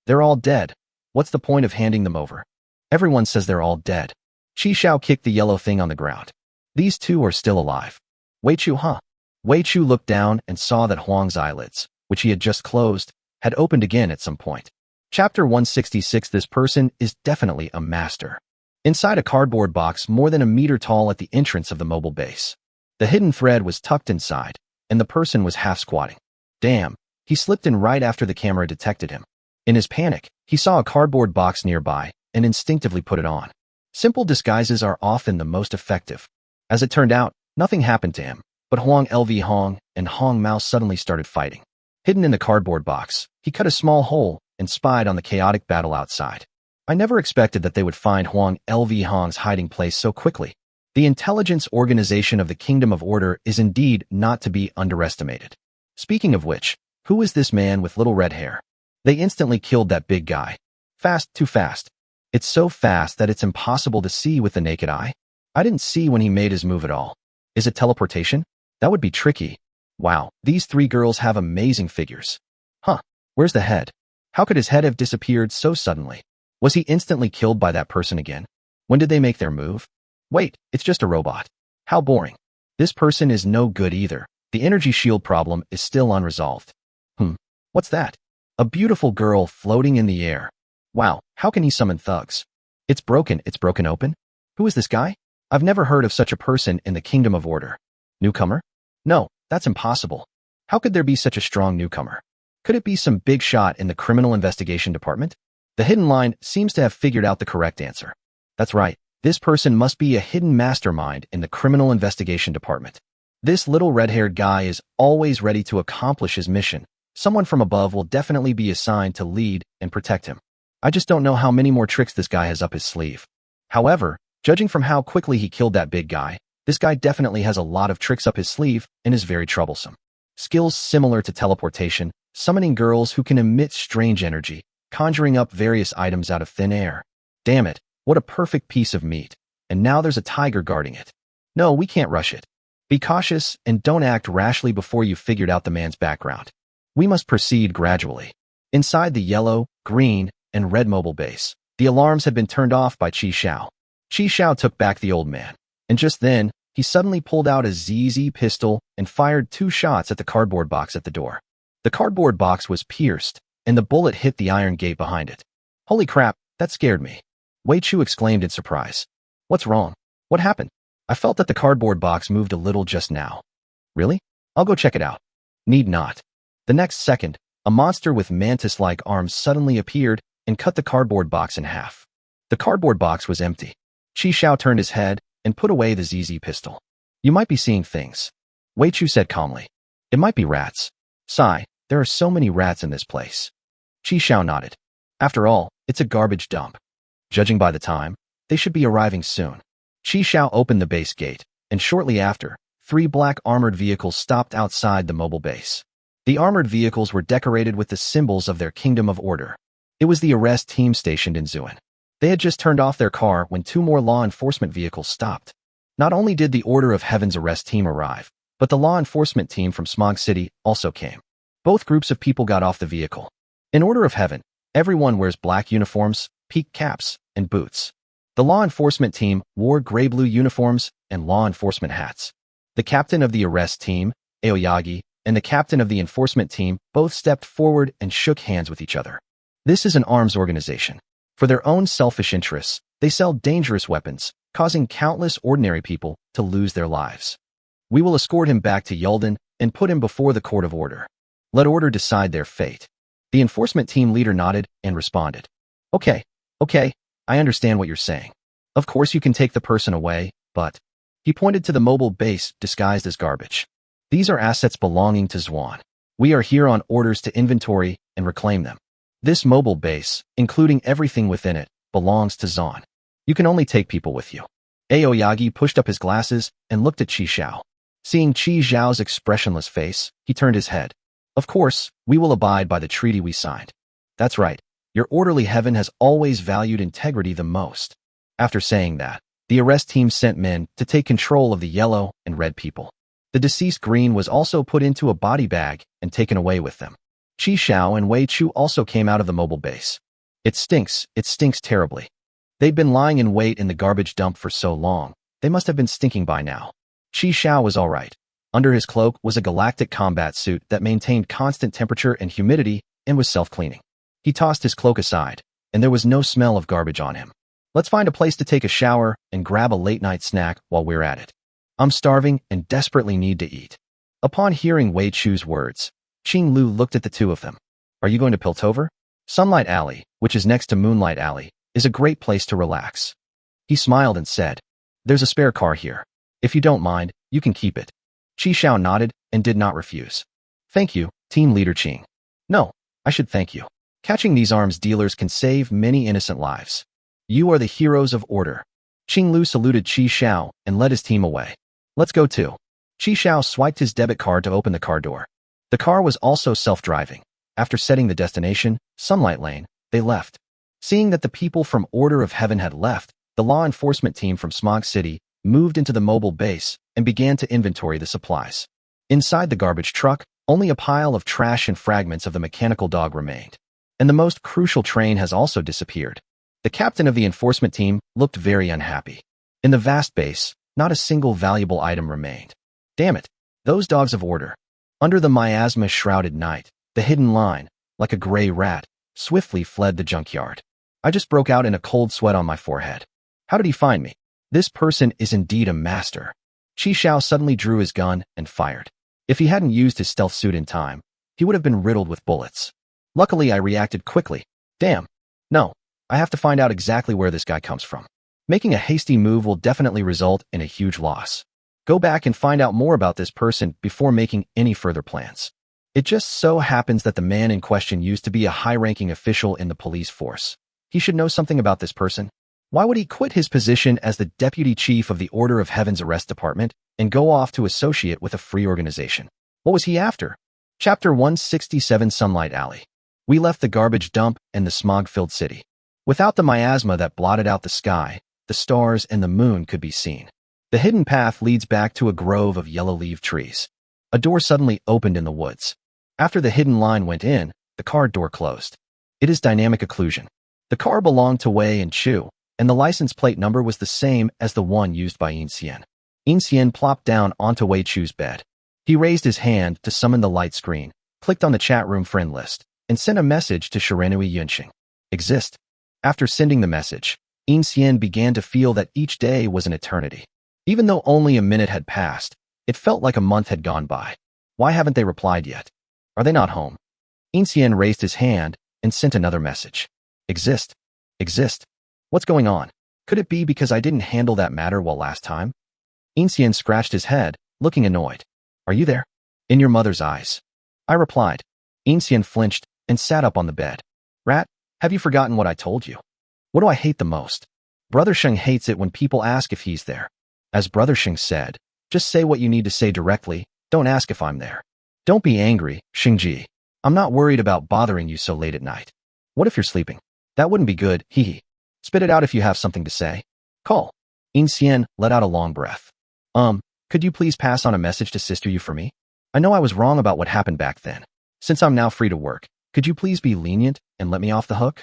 They're all dead. What's the point of handing them over? Everyone says they're all dead. Chi Xiao kicked the yellow thing on the ground. These 2 are still alive. Wei Chu, huh? Wei Chu looked down and saw that Huang's eyelids, which he had just closed, had opened again at some point. Chapter 166. This person is definitely a master. Inside a cardboard box more than a meter tall at the entrance of the mobile base. The hidden thread was tucked inside, and the person was half squatting. Damn, He slipped in right after the camera detected him. In his panic, he saw a cardboard box nearby and instinctively put it on. Simple disguises are often the most effective. As it turned out, nothing happened to him, but Huang LV Hong and Hong Mao suddenly started fighting. Hidden in the cardboard box, he cut a small hole and spied on the chaotic battle outside. I never expected that they would find Huang LV Hong's hiding place so quickly. The intelligence organization of the Kingdom of Order is indeed not to be underestimated. Speaking of which, who is this man with little red hair? They instantly killed that big guy. Fast, too fast. It's so fast that it's impossible to see with the naked eye. I didn't see when he made his move at all. Is it teleportation? That would be tricky. Wow, these three girls have amazing figures. Huh, where's the head? How could his head have disappeared so suddenly? Was he instantly killed by that person again? When did they make their move? Wait, it's just a robot. How boring. This person is no good either. The energy shield problem is still unresolved. What's that? A beautiful girl floating in the air. Wow, how can he summon thugs? It's broken open? Who is this guy? I've never heard of such a person in the Kingdom of Order. Newcomer? No, that's impossible. How could there be such a strong newcomer? Could it be some big shot in the Criminal Investigation Department? The hidden line seems to have figured out the correct answer. That's right, this person must be a hidden mastermind in the Criminal Investigation Department. This little red-haired guy is always ready to accomplish his mission. Someone from above will definitely be assigned to lead and protect him. I just don't know how many more tricks this guy has up his sleeve. However, judging from how quickly he killed that big guy, this guy definitely has a lot of tricks up his sleeve and is very troublesome. Skills similar to teleportation, summoning girls who can emit strange energy, conjuring up various items out of thin air. Damn it, what a perfect piece of meat. And now there's a tiger guarding it. No, we can't rush it. Be cautious and don't act rashly before you've figured out the man's background. We must proceed gradually. Inside the yellow, green, and red mobile base, the alarms had been turned off by Qi Xiao. Qi Xiao took back the old man, and just then, he suddenly pulled out a ZZ pistol and fired 2 shots at the cardboard box at the door. The cardboard box was pierced, and the bullet hit the iron gate behind it. Holy crap, that scared me. Wei Chu exclaimed in surprise. What's wrong? What happened? I felt that the cardboard box moved a little just now. Really? I'll go check it out. Need not. The next second, a monster with mantis-like arms suddenly appeared and cut the cardboard box in half. The cardboard box was empty. Qi Xiao turned his head and put away the ZZ pistol. You might be seeing things. Wei Chu said calmly. It might be rats. Sigh, there are so many rats in this place. Qi Xiao nodded. After all, it's a garbage dump. Judging by the time, they should be arriving soon. Qi Xiao opened the base gate, and shortly after, 3 black armored vehicles stopped outside the mobile base. The armored vehicles were decorated with the symbols of their Kingdom of Order. It was the arrest team stationed in Zhuan. They had just turned off their car when 2 more law enforcement vehicles stopped. Not only did the Order of Heaven's arrest team arrive, but the law enforcement team from Smog City also came. Both groups of people got off the vehicle. In Order of Heaven, everyone wears black uniforms, peaked caps, and boots. The law enforcement team wore gray-blue uniforms and law enforcement hats. The captain of the arrest team, Aoyagi, and the captain of the enforcement team both stepped forward and shook hands with each other. This is an arms organization. For their own selfish interests, they sell dangerous weapons, causing countless ordinary people to lose their lives. We will escort him back to Yulden and put him before the court of order. Let order decide their fate. The enforcement team leader nodded and responded. Okay, I understand what you're saying. Of course you can take the person away, but... He pointed to the mobile base disguised as garbage. These are assets belonging to Zhuan. We are here on orders to inventory and reclaim them. This mobile base, including everything within it, belongs to Zhuan. You can only take people with you. Aoyagi pushed up his glasses and looked at Qi Xiao. Seeing Qi Xiao's expressionless face, he turned his head. Of course, we will abide by the treaty we signed. That's right. Your orderly heaven has always valued integrity the most. After saying that, the arrest team sent men to take control of the yellow and red people. The deceased green was also put into a body bag and taken away with them. Qi Xiao and Wei Chu also came out of the mobile base. It stinks terribly. They'd been lying in wait in the garbage dump for so long, they must have been stinking by now. Qi Xiao was all right. Under his cloak was a galactic combat suit that maintained constant temperature and humidity and was self-cleaning. He tossed his cloak aside, and there was no smell of garbage on him. Let's find a place to take a shower and grab a late-night snack while we're at it. I'm starving and desperately need to eat. Upon hearing Wei Chu's words, Qing Lu looked at the two of them. Are you going to Piltover? Sunlight Alley, which is next to Moonlight Alley, is a great place to relax. He smiled and said, there's a spare car here. If you don't mind, you can keep it. Qi Xiao nodded and did not refuse. Thank you, Team Leader Qing. No, I should thank you. Catching these arms dealers can save many innocent lives. You are the heroes of order. Qing Lu saluted Qi Xiao and led his team away. Let's go too. Qi Xiao swiped his debit card to open the car door. The car was also self-driving. After setting the destination, Sunlight Lane, they left. Seeing that the people from Order of Heaven had left, the law enforcement team from Smog City moved into the mobile base and began to inventory the supplies. Inside the garbage truck, only a pile of trash and fragments of the mechanical dog remained. And the most crucial train has also disappeared. The captain of the enforcement team looked very unhappy. In the vast base, not a single valuable item remained. Damn it, those dogs of order. Under the miasma-shrouded night, the hidden line, like a gray rat, swiftly fled the junkyard. I just broke out in a cold sweat on my forehead. How did he find me? This person is indeed a master. Qi Xiao suddenly drew his gun and fired. If he hadn't used his stealth suit in time, he would have been riddled with bullets. Luckily, I reacted quickly. Damn. No, I have to find out exactly where this guy comes from. Making a hasty move will definitely result in a huge loss. Go back and find out more about this person before making any further plans. It just so happens that the man in question used to be a high-ranking official in the police force. He should know something about this person. Why would he quit his position as the deputy chief of the Order of Heaven's arrest department and go off to associate with a free organization? What was he after? Chapter 167 Sunlight Alley. We left the garbage dump and the smog-filled city. Without the miasma that blotted out the sky, the stars and the moon could be seen. The hidden path leads back to a grove of yellow-leaved trees. A door suddenly opened in the woods. After the hidden line went in, the car door closed. It is dynamic occlusion. The car belonged to Wei and Chu, and the license plate number was the same as the one used by Yin Xian. Yin Xian plopped down onto Wei Chu's bed. He raised his hand to summon the light screen, clicked on the chat room friend list, and sent a message to Shirenui Yunxing. Exist. After sending the message, Yin Xian began to feel that each day was an eternity. Even though only a minute had passed, it felt like a month had gone by. Why haven't they replied yet? Are they not home? Yin Xian raised his hand and sent another message. Exist. Exist. What's going on? Could it be because I didn't handle that matter well last time? Yin Xian scratched his head, looking annoyed. Are you there? In your mother's eyes. I replied. Yin Xian flinched and sat up on the bed. Rat, have you forgotten what I told you? What do I hate the most? Brother Sheng hates it when people ask if he's there. As Brother Sheng said, just say what you need to say directly, don't ask if I'm there. Don't be angry, Xingji. I'm not worried about bothering you so late at night. What if you're sleeping? That wouldn't be good, hee. Spit it out if you have something to say. Call. Yin Xian let out a long breath. Could you please pass on a message to Sister Yu for me? I know I was wrong about what happened back then. Since I'm now free to work, could you please be lenient and let me off the hook?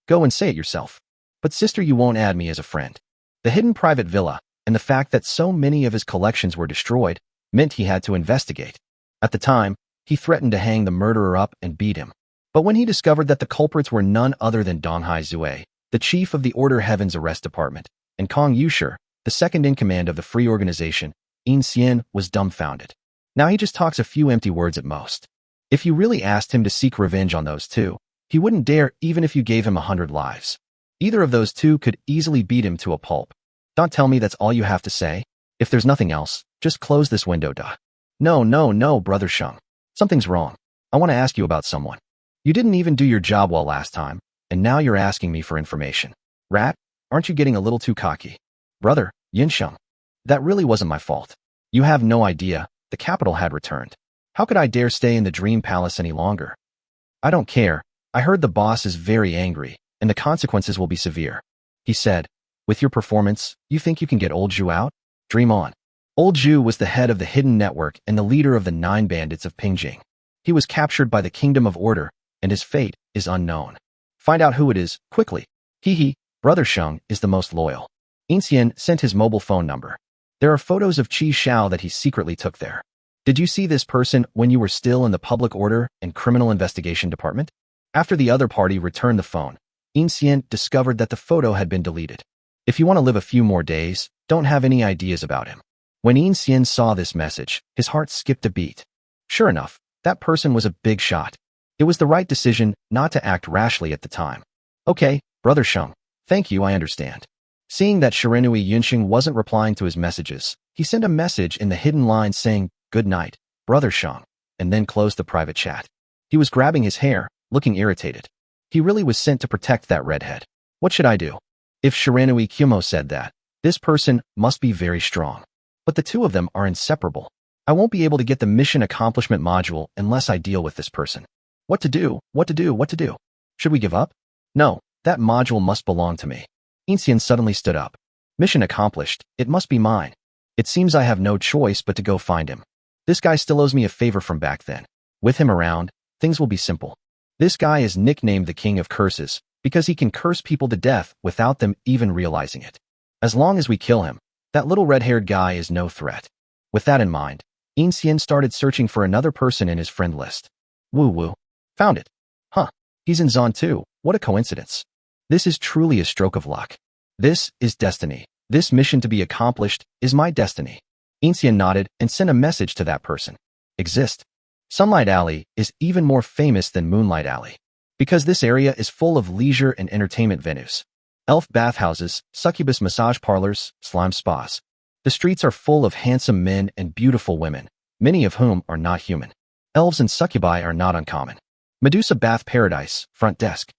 Go and say it yourself. But Sister Yu won't add me as a friend. The hidden private villa and the fact that so many of his collections were destroyed meant he had to investigate. At the time, he threatened to hang the murderer up and beat him. But when he discovered that the culprits were none other than Donghai Zue, the chief of the Order Heaven's arrest department, and Kong Yushi, the second-in-command of the free organization, Yin Xian was dumbfounded. Now he just talks a few empty words at most. If you really asked him to seek revenge on those two, he wouldn't dare even if you gave him 100 lives. Either of those two could easily beat him to a pulp. Don't tell me that's all you have to say. If there's nothing else, just close this window, duh. No, Brother Sheng. Something's wrong. I want to ask you about someone. You didn't even do your job well last time, and now you're asking me for information. Rat, aren't you getting a little too cocky? Brother, Yinsheng. That really wasn't my fault. You have no idea, the capital had returned. How could I dare stay in the dream palace any longer? I don't care. I heard the boss is very angry, and the consequences will be severe. He said, with your performance, you think you can get Old Zhu out? Dream on. Old Zhu was the head of the hidden network and the leader of the 9 bandits of Pingjing. He was captured by the Kingdom of Order, and his fate is unknown. Find out who it is, quickly. Brother Sheng is the most loyal. Yin Xian sent his mobile phone number. There are photos of Qi Xiao that he secretly took there. Did you see this person when you were still in the Public Order and Criminal Investigation Department? After the other party returned the phone, Yin Xian discovered that the photo had been deleted. If you want to live a few more days, don't have any ideas about him. When Yin Xian saw this message, his heart skipped a beat. Sure enough, That person was a big shot. It was the right decision not to act rashly at the time. Okay, Brother Sheng. Thank you, I understand. Seeing that Shiranui Yunxing wasn't replying to his messages, he sent a message in the hidden line saying, "Good night, Brother Sheng," and then closed the private chat. He was grabbing his hair, looking irritated. He really was sent to protect that redhead. What should I do? If Shiranui Kumo said that, this person must be very strong. But the two of them are inseparable. I won't be able to get the mission accomplishment module unless I deal with this person. What to do? What to do? What to do? Should we give up? No, that module must belong to me. Inxian suddenly stood up. Mission accomplished, it must be mine. It seems I have no choice but to go find him. This guy still owes me a favor from back then. With him around, things will be simple. This guy is nicknamed the King of Curses because he can curse people to death without them even realizing it. As long as we kill him, that little red-haired guy is no threat. With that in mind, Inxian started searching for another person in his friend list. Woo-woo. Found it. Huh. He's in Zone 2. What a coincidence. This is truly a stroke of luck. This is destiny. This mission to be accomplished is my destiny. Inxian nodded and sent a message to that person. Exist. Sunlight Alley is even more famous than Moonlight Alley because this area is full of leisure and entertainment venues. Elf bathhouses, succubus massage parlors, slime spas. The streets are full of handsome men and beautiful women, many of whom are not human. Elves and succubi are not uncommon. Medusa Bath Paradise, front desk.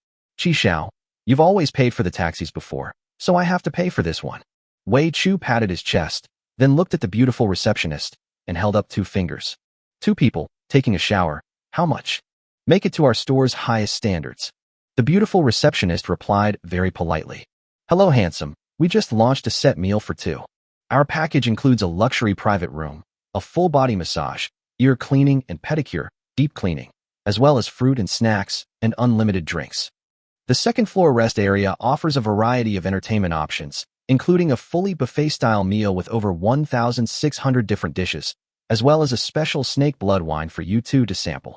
Chi Xiao, you've always paid for the taxis before, so I have to pay for this one. Wei Chu patted his chest, then looked at the beautiful receptionist and held up 2 fingers. 2 people, taking a shower. How much? Make it to our store's highest standards. The beautiful receptionist replied very politely. Hello, handsome. We just launched a set meal for 2. Our package includes a luxury private room, a full body massage, ear cleaning and pedicure, deep cleaning, as well as fruit and snacks and unlimited drinks. The second floor rest area offers a variety of entertainment options, including a fully buffet-style meal with over 1,600 different dishes, as well as a special snake blood wine for you two to sample.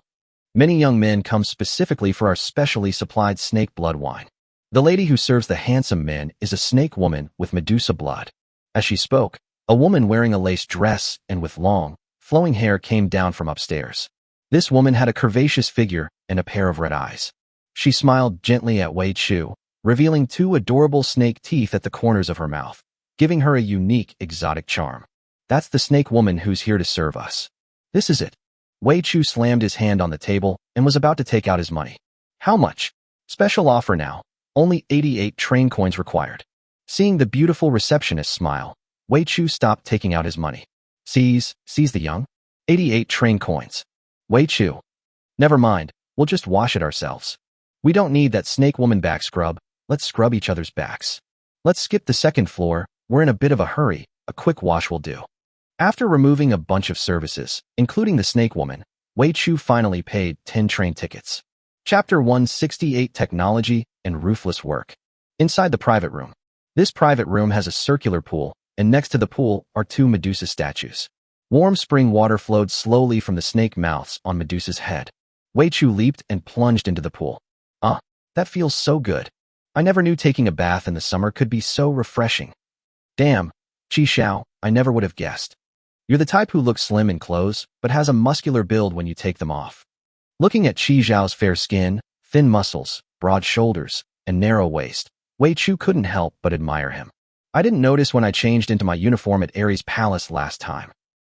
Many young men come specifically for our specially supplied snake blood wine. The lady who serves the handsome men is a snake woman with Medusa blood. As she spoke, a woman wearing a lace dress and with long, flowing hair came down from upstairs. This woman had a curvaceous figure and a pair of red eyes. She smiled gently at Wei Chu, revealing 2 adorable snake teeth at the corners of her mouth, giving her a unique, exotic charm. That's the snake woman who's here to serve us. This is it. Wei Chu slammed his hand on the table and was about to take out his money. How much? Special offer now. Only 88 train coins required. Seeing the beautiful receptionist smile, Wei Chu stopped taking out his money. Seize the young. 88 train coins. Wei Chu. Never mind, we'll just wash it ourselves. We don't need that snake woman back scrub. Let's scrub each other's backs. Let's skip the second floor. We're in a bit of a hurry. A quick wash will do. After removing a bunch of services, including the snake woman, Wei Chu finally paid 10 train tickets. Chapter 168 Technology and Ruthless Work. Inside the private room. This private room has a circular pool, and next to the pool are 2 Medusa statues. Warm spring water flowed slowly from the snake mouths on Medusa's head. Wei Chu leaped and plunged into the pool. That feels so good. I never knew taking a bath in the summer could be so refreshing. Damn, Chi Xiao, I never would have guessed. You're the type who looks slim in clothes, but has a muscular build when you take them off. Looking at Chi Xiao's fair skin, thin muscles, broad shoulders, and narrow waist, Wei Chu couldn't help but admire him. I didn't notice when I changed into my uniform at Ares Palace last time.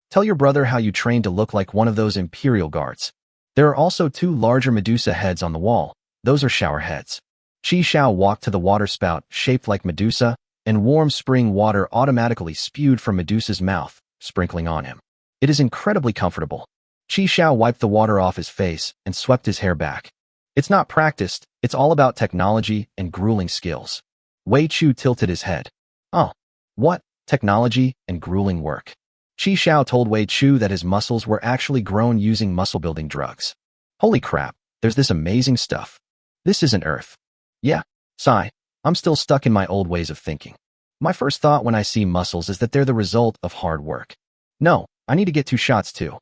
Tell your brother how you trained to look like one of those Imperial guards. There are also 2 larger Medusa heads on the wall. Those are shower heads. Chi Xiao walked to the water spout shaped like Medusa, and warm spring water automatically spewed from Medusa's mouth, sprinkling on him. It is incredibly comfortable. Chi Xiao wiped the water off his face and swept his hair back. It's not practiced, it's all about technology and grueling skills. Wei Chu tilted his head. Oh, what? Technology and grueling work. Chi Xiao told Wei Chu that his muscles were actually grown using muscle-building drugs. Holy crap, there's this amazing stuff. This isn't Earth. Yeah, sigh, I'm still stuck in my old ways of thinking. My first thought when I see muscles is that they're the result of hard work. No, I need to get 2 shots too.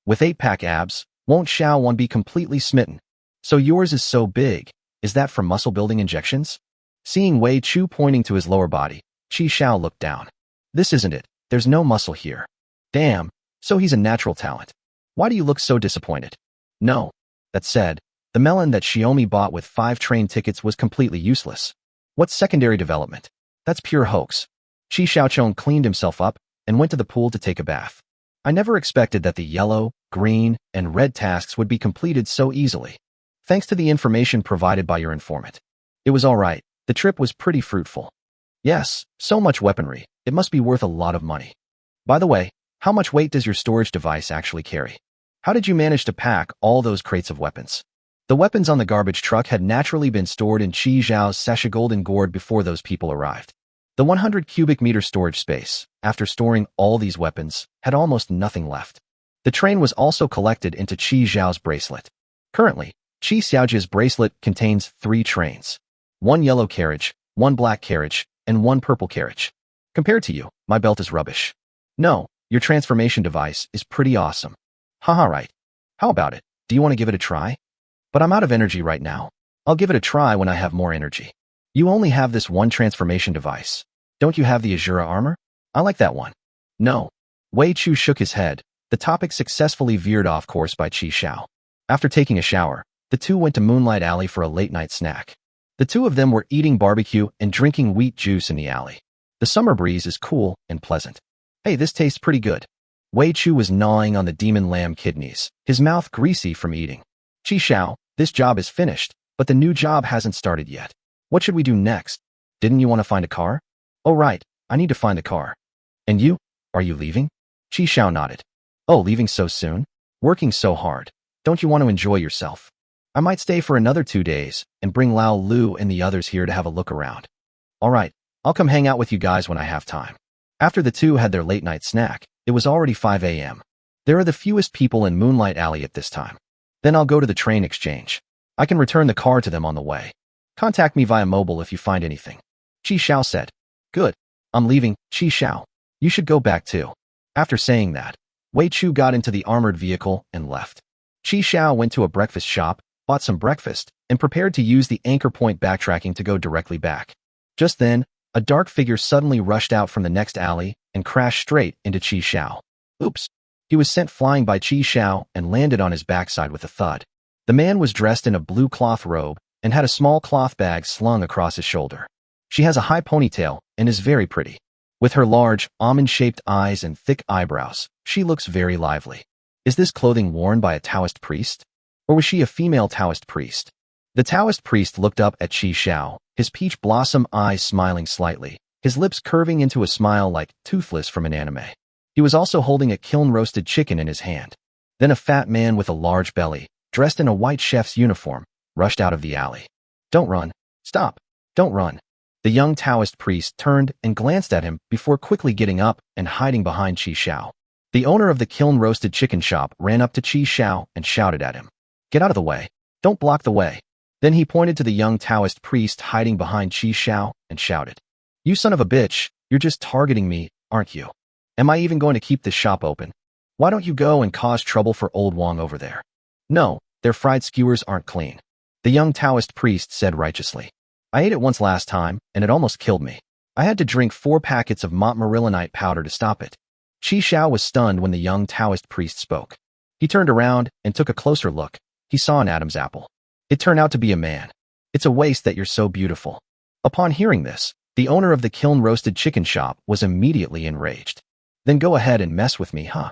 With 8-pack abs, won't Xiao one be completely smitten? So yours is so big, is that from muscle-building injections? Seeing Wei Chu pointing to his lower body, Chi Xiao looked down. This isn't it, there's no muscle here. Damn, so he's a natural talent. Why do you look so disappointed? No. That said, the melon that Xiaomi bought with 5 train tickets was completely useless. What's secondary development? That's pure hoax. Qi Xiaochong cleaned himself up and went to the pool to take a bath. I never expected that the yellow, green, and red tasks would be completed so easily. Thanks to the information provided by your informant. It was alright. The trip was pretty fruitful. Yes, so much weaponry. It must be worth a lot of money. By the way, how much weight does your storage device actually carry? How did you manage to pack all those crates of weapons? The weapons on the garbage truck had naturally been stored in Qi Zhao's Sasha Golden Gourd before those people arrived. The 100 cubic meter storage space, after storing all these weapons, had almost nothing left. The train was also collected into Qi Zhao's bracelet. Currently, Qi Xiaojia's bracelet contains 3 trains. 1 yellow carriage, 1 black carriage, and 1 purple carriage. Compared to you, my belt is rubbish. No, your transformation device is pretty awesome. Haha, right. How about it? Do you want to give it a try? But I'm out of energy right now. I'll give it a try when I have more energy. You only have this one transformation device. Don't you have the Azura armor? I like that one. No. Wei Chu shook his head. The topic successfully veered off course by Qi Xiao. After taking a shower, the two went to Moonlight Alley for a late-night snack. The two of them were eating barbecue and drinking wheat juice in the alley. The summer breeze is cool and pleasant. Hey, this tastes pretty good. Wei Chu was gnawing on the demon lamb kidneys, his mouth greasy from eating. Qi Xiao, this job is finished, but the new job hasn't started yet. What should we do next? Didn't you want to find a car? Oh right, I need to find the car. And you? Are you leaving? Qi Xiao nodded. Oh, leaving so soon? Working so hard. Don't you want to enjoy yourself? I might stay for another 2 days and bring Lao Lu and the others here to have a look around. All right, I'll come hang out with you guys when I have time. After the two had their late-night snack, it was already 5 a.m. There are the fewest people in Moonlight Alley at this time. Then I'll go to the train exchange. I can return the car to them on the way. Contact me via mobile if you find anything. Qi Xiao said. Good. I'm leaving, Qi Xiao. You should go back too. After saying that, Wei Chu got into the armored vehicle and left. Qi Xiao went to a breakfast shop, bought some breakfast, and prepared to use the anchor point backtracking to go directly back. Just then, a dark figure suddenly rushed out from the next alley and crashed straight into Qi Xiao. Oops. He was sent flying by Qi Xiao and landed on his backside with a thud. The man was dressed in a blue cloth robe and had a small cloth bag slung across his shoulder. She has a high ponytail and is very pretty. With her large, almond-shaped eyes and thick eyebrows, she looks very lively. Is this clothing worn by a Taoist priest? Or was she a female Taoist priest? The Taoist priest looked up at Qi Xiao, his peach blossom eyes smiling slightly, his lips curving into a smile like Toothless from an anime. He was also holding a kiln-roasted chicken in his hand. Then a fat man with a large belly, dressed in a white chef's uniform, rushed out of the alley. Don't run. Stop. Don't run. The young Taoist priest turned and glanced at him before quickly getting up and hiding behind Qi Xiao. The owner of the kiln-roasted chicken shop ran up to Qi Xiao and shouted at him. Get out of the way. Don't block the way. Then he pointed to the young Taoist priest hiding behind Qi Xiao and shouted. You son of a bitch, you're just targeting me, aren't you? Am I even going to keep this shop open? Why don't you go and cause trouble for old Wong over there? No, their fried skewers aren't clean. The young Taoist priest said righteously. I ate it once last time, and it almost killed me. I had to drink 4 packets of montmorillonite powder to stop it. Qi Xiao was stunned when the young Taoist priest spoke. He turned around and took a closer look. He saw an Adam's apple. It turned out to be a man. It's a waste that you're so beautiful. Upon hearing this, the owner of the kiln-roasted chicken shop was immediately enraged. Then go ahead and mess with me, huh?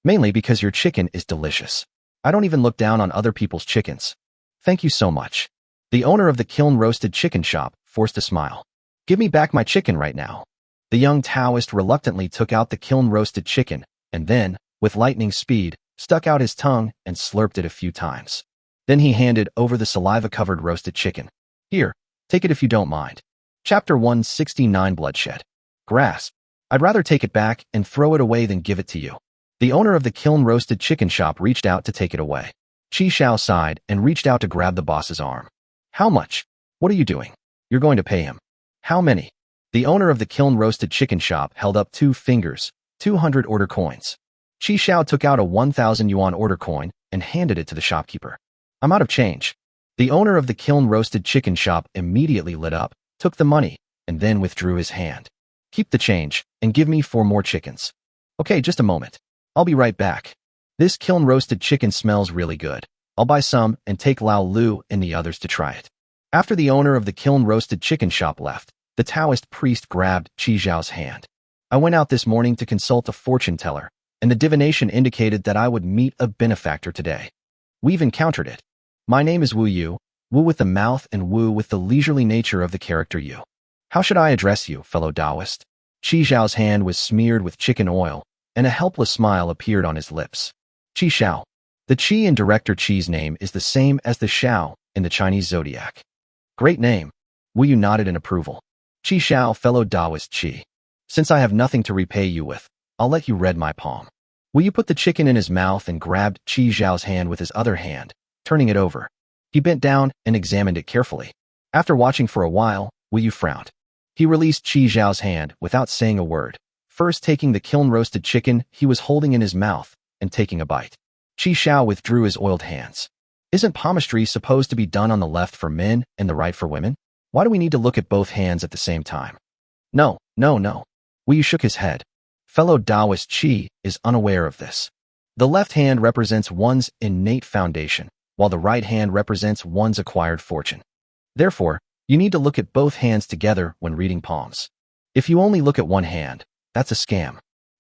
Mainly because your chicken is delicious. I don't even look down on other people's chickens. Thank you so much. The owner of the kiln-roasted chicken shop forced a smile. Give me back my chicken right now. The young Taoist reluctantly took out the kiln-roasted chicken and then, with lightning speed, stuck out his tongue and slurped it a few times. Then he handed over the saliva-covered roasted chicken. Here, take it if you don't mind. Chapter 169 Bloodshed. Grass. I'd rather take it back and throw it away than give it to you. The owner of the kiln-roasted chicken shop reached out to take it away. Qi Xiao sighed and reached out to grab the boss's arm. How much? What are you doing? You're going to pay him. How many? The owner of the kiln-roasted chicken shop held up 2 fingers, 200 order coins. Qi Xiao took out a 1,000 yuan order coin and handed it to the shopkeeper. I'm out of change. The owner of the kiln-roasted chicken shop immediately lit up, took the money, and then withdrew his hand. Keep the change, and give me 4 more chickens. Okay, just a moment. I'll be right back. This kiln-roasted chicken smells really good. I'll buy some and take Lao Lu and the others to try it. After the owner of the kiln-roasted chicken shop left, the Taoist priest grabbed Qi Zhao's hand. I went out this morning to consult a fortune teller, and the divination indicated that I would meet a benefactor today. We've encountered it. My name is Wu Yu, Wu with the mouth and Wu with the leisurely nature of the character Yu. How should I address you, fellow Taoist? Qi Zhao's hand was smeared with chicken oil, and a helpless smile appeared on his lips. Qi Xiao. The Qi in director Qi's name is the same as the Xiao in the Chinese zodiac. Great name. Wu Yu nodded in approval. Qi Xiao, fellow Taoist Qi. Since I have nothing to repay you with, I'll let you read my palm. Wu Yu put the chicken in his mouth and grabbed Qi Zhao's hand with his other hand, turning it over. He bent down and examined it carefully. After watching for a while, Wu Yu frowned. He released Qi Zhao's hand without saying a word, first taking the kiln-roasted chicken he was holding in his mouth and taking a bite. Qi Xiao withdrew his oiled hands. Isn't palmistry supposed to be done on the left for men and the right for women? Why do we need to look at both hands at the same time? No. Wu Yu shook his head. Fellow Taoist Qi is unaware of this. The left hand represents one's innate foundation, while the right hand represents one's acquired fortune. Therefore, you need to look at both hands together when reading palms. If you only look at one hand, that's a scam.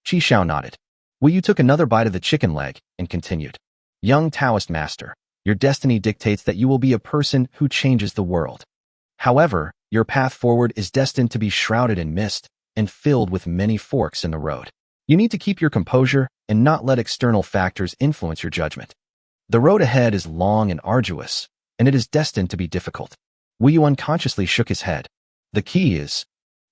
Qi Xiao nodded. Wu Yu took another bite of the chicken leg and continued. Young Taoist master, your destiny dictates that you will be a person who changes the world. However, your path forward is destined to be shrouded in mist and filled with many forks in the road. You need to keep your composure and not let external factors influence your judgment. The road ahead is long and arduous, and it is destined to be difficult. Wu Yu unconsciously shook his head. The key is...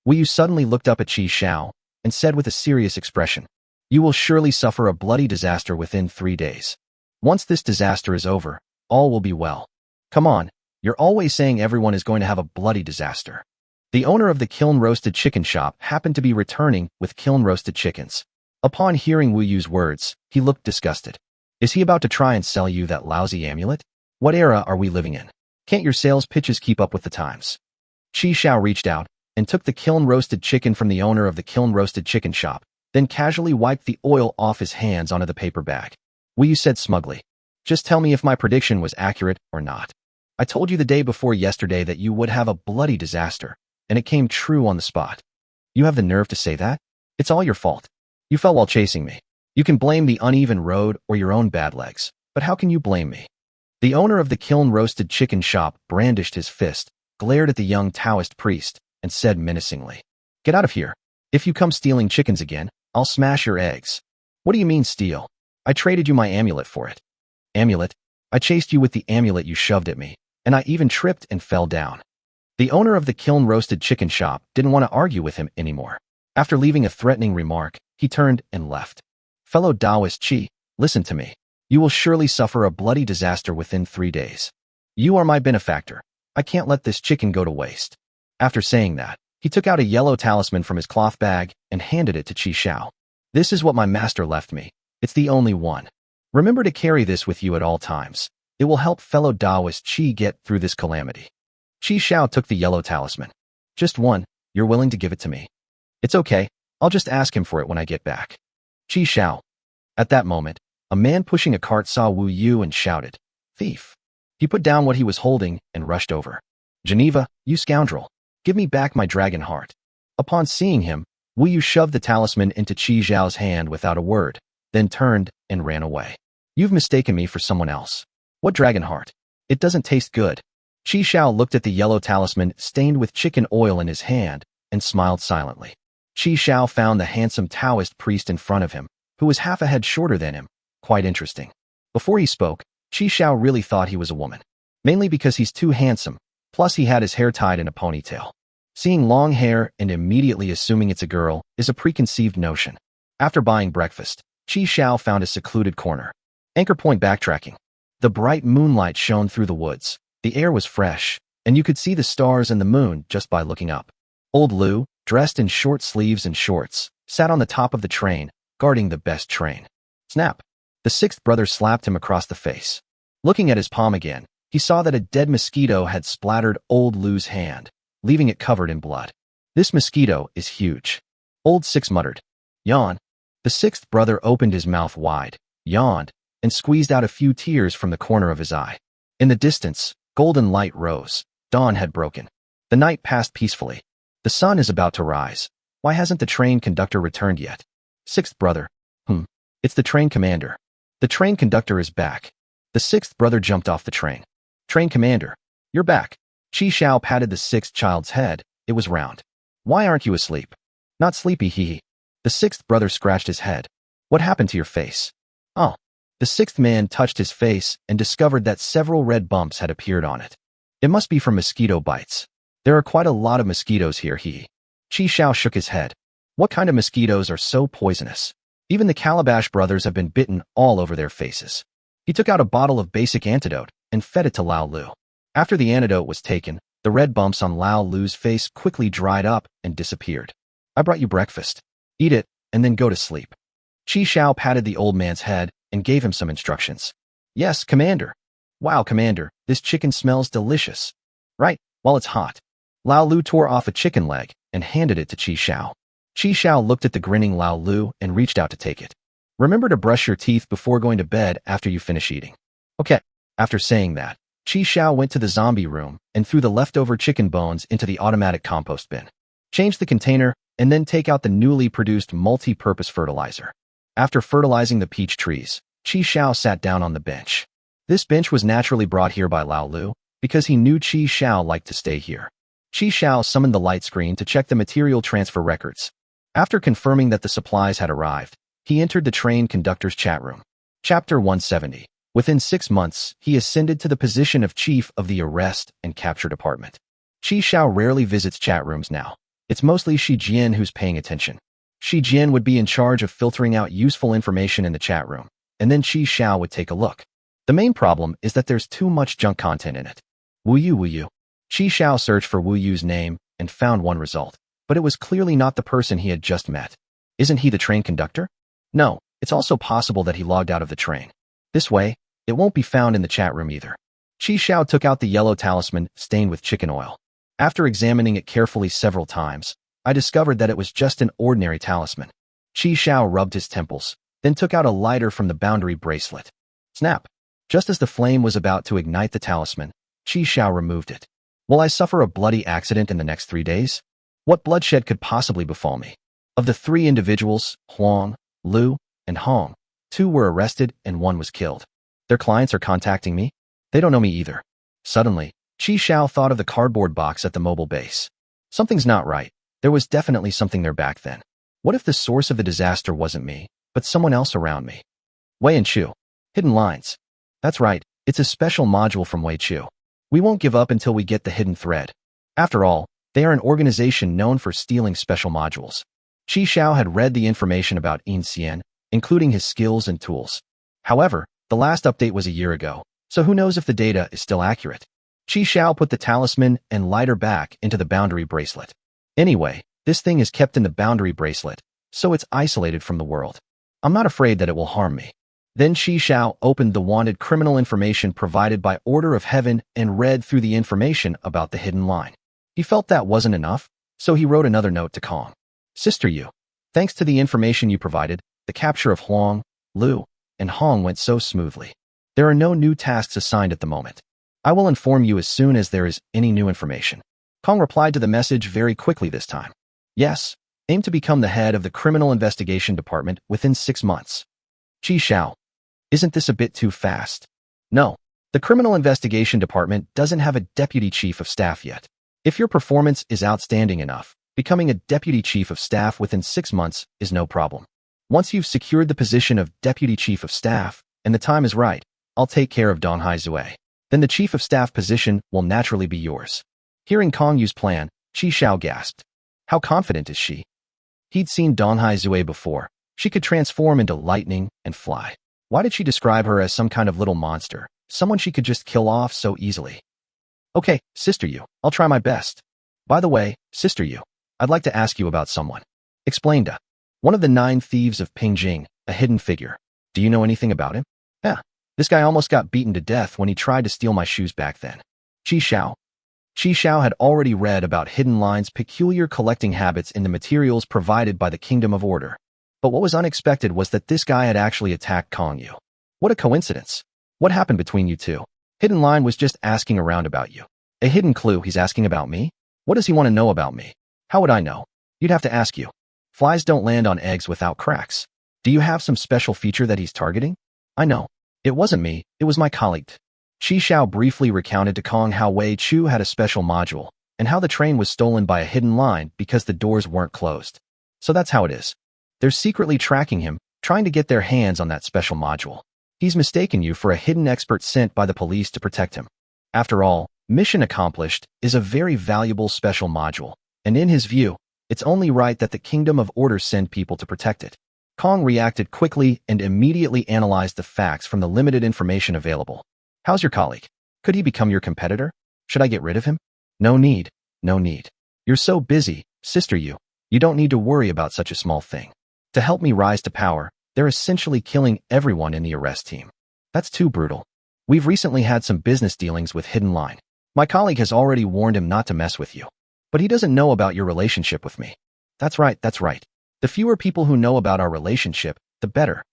Wu Yu suddenly looked up at Qi Xiao and said with a serious expression, you will surely suffer a bloody disaster within 3 days. Once this disaster is over, all will be well. Come on, you're always saying everyone is going to have a bloody disaster. The owner of the kiln-roasted chicken shop happened to be returning with kiln-roasted chickens. Upon hearing Wu Yu's words, he looked disgusted. Is he about to try and sell you that lousy amulet? What era are we living in? Can't your sales pitches keep up with the times? Qi Xiao reached out and took the kiln-roasted chicken from the owner of the kiln-roasted chicken shop, then casually wiped the oil off his hands onto the paper bag. Wu Yu said smugly, just tell me if my prediction was accurate or not. I told you the day before yesterday that you would have a bloody disaster, and it came true on the spot. You have the nerve to say that? It's all your fault. You fell while chasing me. You can blame the uneven road or your own bad legs, but how can you blame me? The owner of the kiln-roasted chicken shop brandished his fist, glared at the young Taoist priest, and said menacingly, get out of here. If you come stealing chickens again, I'll smash your eggs. What do you mean steal? I traded you my amulet for it. Amulet? I chased you with the amulet you shoved at me, and I even tripped and fell down. The owner of the kiln-roasted chicken shop didn't want to argue with him anymore. After leaving a threatening remark, he turned and left. Fellow Taoist Qi, listen to me. You will surely suffer a bloody disaster within 3 days. You are my benefactor. I can't let this chicken go to waste. After saying that, he took out a yellow talisman from his cloth bag and handed it to Qi Xiao. This is what my master left me. It's the only one. Remember to carry this with you at all times. It will help fellow Taoist Qi get through this calamity. Qi Xiao took the yellow talisman. Just one, you're willing to give it to me. It's okay, I'll just ask him for it when I get back. Qi Xiao. At that moment, a man pushing a cart saw Wu Yu and shouted, thief. He put down what he was holding and rushed over. Geneva, you scoundrel. Give me back my dragon heart. Upon seeing him, Wu Yu shoved the talisman into Qi Zhao's hand without a word, then turned and ran away. You've mistaken me for someone else. What dragon heart? It doesn't taste good. Qi Xiao looked at the yellow talisman stained with chicken oil in his hand and smiled silently. Qi Xiao found the handsome Taoist priest in front of him, who was half a head shorter than him, quite interesting. Before he spoke, Qi Xiao really thought he was a woman. Mainly because he's too handsome, plus he had his hair tied in a ponytail. Seeing long hair and immediately assuming it's a girl is a preconceived notion. After buying breakfast, Qi Xiao found a secluded corner. Anchor point backtracking. The bright moonlight shone through the woods. The air was fresh, and you could see the stars and the moon just by looking up. Old Lu, dressed in short sleeves and shorts, sat on the top of the train, guarding the best train. Snap! The sixth brother slapped him across the face. Looking at his palm again, he saw that a dead mosquito had splattered Old Lu's hand, leaving it covered in blood. This mosquito is huge. Old Six muttered. Yawn. The sixth brother opened his mouth wide, yawned, and squeezed out a few tears from the corner of his eye. In the distance, golden light rose. Dawn had broken. The night passed peacefully. The sun is about to rise. Why hasn't the train conductor returned yet? Sixth brother. It's the train commander. The train conductor is back. The sixth brother jumped off the train. Train commander, you're back. Chi Xiao patted the sixth child's head. It was round. Why aren't you asleep? Not sleepy, hee. The sixth brother scratched his head. What happened to your face? Oh. The sixth man touched his face and discovered that several red bumps had appeared on it. It must be from mosquito bites. There are quite a lot of mosquitoes here, hee. Chi Xiao shook his head. What kind of mosquitoes are so poisonous? Even the Calabash brothers have been bitten all over their faces. He took out a bottle of basic antidote and fed it to Lao Lu. After the antidote was taken, the red bumps on Lao Lu's face quickly dried up and disappeared. I brought you breakfast. Eat it, and then go to sleep. Chi Xiao patted the old man's head and gave him some instructions. Yes, Commander. Wow, Commander, this chicken smells delicious. Right, while it's hot. Lao Lu tore off a chicken leg and handed it to Chi Xiao. Chi Xiao looked at the grinning Lao Lu and reached out to take it. Remember to brush your teeth before going to bed after you finish eating. Okay. After saying that, Chi Xiao went to the zombie room and threw the leftover chicken bones into the automatic compost bin. Change the container and then take out the newly produced multi-purpose fertilizer. After fertilizing the peach trees, Chi Xiao sat down on the bench. This bench was naturally brought here by Lao Lu because he knew Chi Xiao liked to stay here. Chi Xiao summoned the light screen to check the material transfer records. After confirming that the supplies had arrived, he entered the train conductor's chat room. Chapter 170. Within 6 months, he ascended to the position of chief of the arrest and capture department. Chi Xiao rarely visits chat rooms now. It's mostly Shi Jian who's paying attention. Shi Jian would be in charge of filtering out useful information in the chat room, and then Chi Xiao would take a look. The main problem is that there's too much junk content in it. Wu Yu. Chi Xiao searched for Wu Yu's name and found one result, but it was clearly not the person he had just met. Isn't he the train conductor? No, it's also possible that he logged out of the train. This way, it won't be found in the chat room either. Chi Xiao took out the yellow talisman stained with chicken oil. After examining it carefully several times, I discovered that it was just an ordinary talisman. Chi Xiao rubbed his temples, then took out a lighter from the boundary bracelet. Snap! Just as the flame was about to ignite the talisman, Chi Xiao removed it. Will I suffer a bloody accident in the next 3 days? What bloodshed could possibly befall me? Of the 3 individuals, Huang, Lu, and Hong, 2 were arrested and 1 was killed. Their clients are contacting me? They don't know me either. Suddenly, Chi Xiao thought of the cardboard box at the mobile base. Something's not right. There was definitely something there back then. What if the source of the disaster wasn't me, but someone else around me? Wei and Chu. Hidden lines. That's right, it's a special module from Wei Chu. We won't give up until we get the hidden thread. After all, they are an organization known for stealing special modules. Chi Xiao had read the information about Yin Xian, including his skills and tools. However, the last update was a year ago, so who knows if the data is still accurate. Chi Xiao put the talisman and lighter back into the boundary bracelet. Anyway, this thing is kept in the boundary bracelet, so it's isolated from the world. I'm not afraid that it will harm me. Then Chi Xiao opened the wanted criminal information provided by order of heaven and read through the information about the hidden line. He felt that wasn't enough, so he wrote another note to Kong. Sister Yu, thanks to the information you provided, the capture of Huang, Lu, and Hong went so smoothly. There are no new tasks assigned at the moment. I will inform you as soon as there is any new information. Kong replied to the message very quickly this time. Yes, aim to become the head of the Criminal Investigation Department within 6 months. Chi Xiao. Isn't this a bit too fast? No, the Criminal Investigation Department doesn't have a deputy chief of staff yet. If your performance is outstanding enough, becoming a deputy chief of staff within 6 months is no problem. Once you've secured the position of deputy chief of staff, and the time is right, I'll take care of Donghai Zue. Then the chief of staff position will naturally be yours. Hearing Kong Yu's plan, Chi Xiao gasped. How confident is she? He'd seen Donghai Zue before. She could transform into lightning and fly. Why did she describe her as some kind of little monster, someone she could just kill off so easily? Okay, Sister Yu, I'll try my best. By the way, Sister Yu, I'd like to ask you about someone. Explained. One of the 9 thieves of Pingjing, a hidden figure. Do you know anything about him? Yeah, this guy almost got beaten to death when he tried to steal my shoes back then. Chi Xiao. Chi Xiao had already read about Hidden Line's peculiar collecting habits in the materials provided by the Kingdom of Order. But what was unexpected was that this guy had actually attacked Kong Yu. What a coincidence. What happened between you two? Hidden Line was just asking around about you. A hidden clue, he's asking about me? What does he want to know about me? How would I know? You'd have to ask you. Flies don't land on eggs without cracks. Do you have some special feature that he's targeting? I know. It wasn't me, it was my colleague. Qi Xiao briefly recounted to Kong how Wei Chu had a special module, and how the train was stolen by a hidden line because the doors weren't closed. So that's how it is. They're secretly tracking him, trying to get their hands on that special module. He's mistaken you for a hidden expert sent by the police to protect him. After all, Mission Accomplished is a very valuable special module, and in his view, it's only right that the Kingdom of Order send people to protect it. Kong reacted quickly and immediately analyzed the facts from the limited information available. How's your colleague? Could he become your competitor? Should I get rid of him? No need, no need. You're so busy, sister you don't need to worry about such a small thing. To help me rise to power, they're essentially killing everyone in the arrest team. That's too brutal. We've recently had some business dealings with Hidden Line. My colleague has already warned him not to mess with you. But he doesn't know about your relationship with me. That's right, that's right. The fewer people who know about our relationship, the better.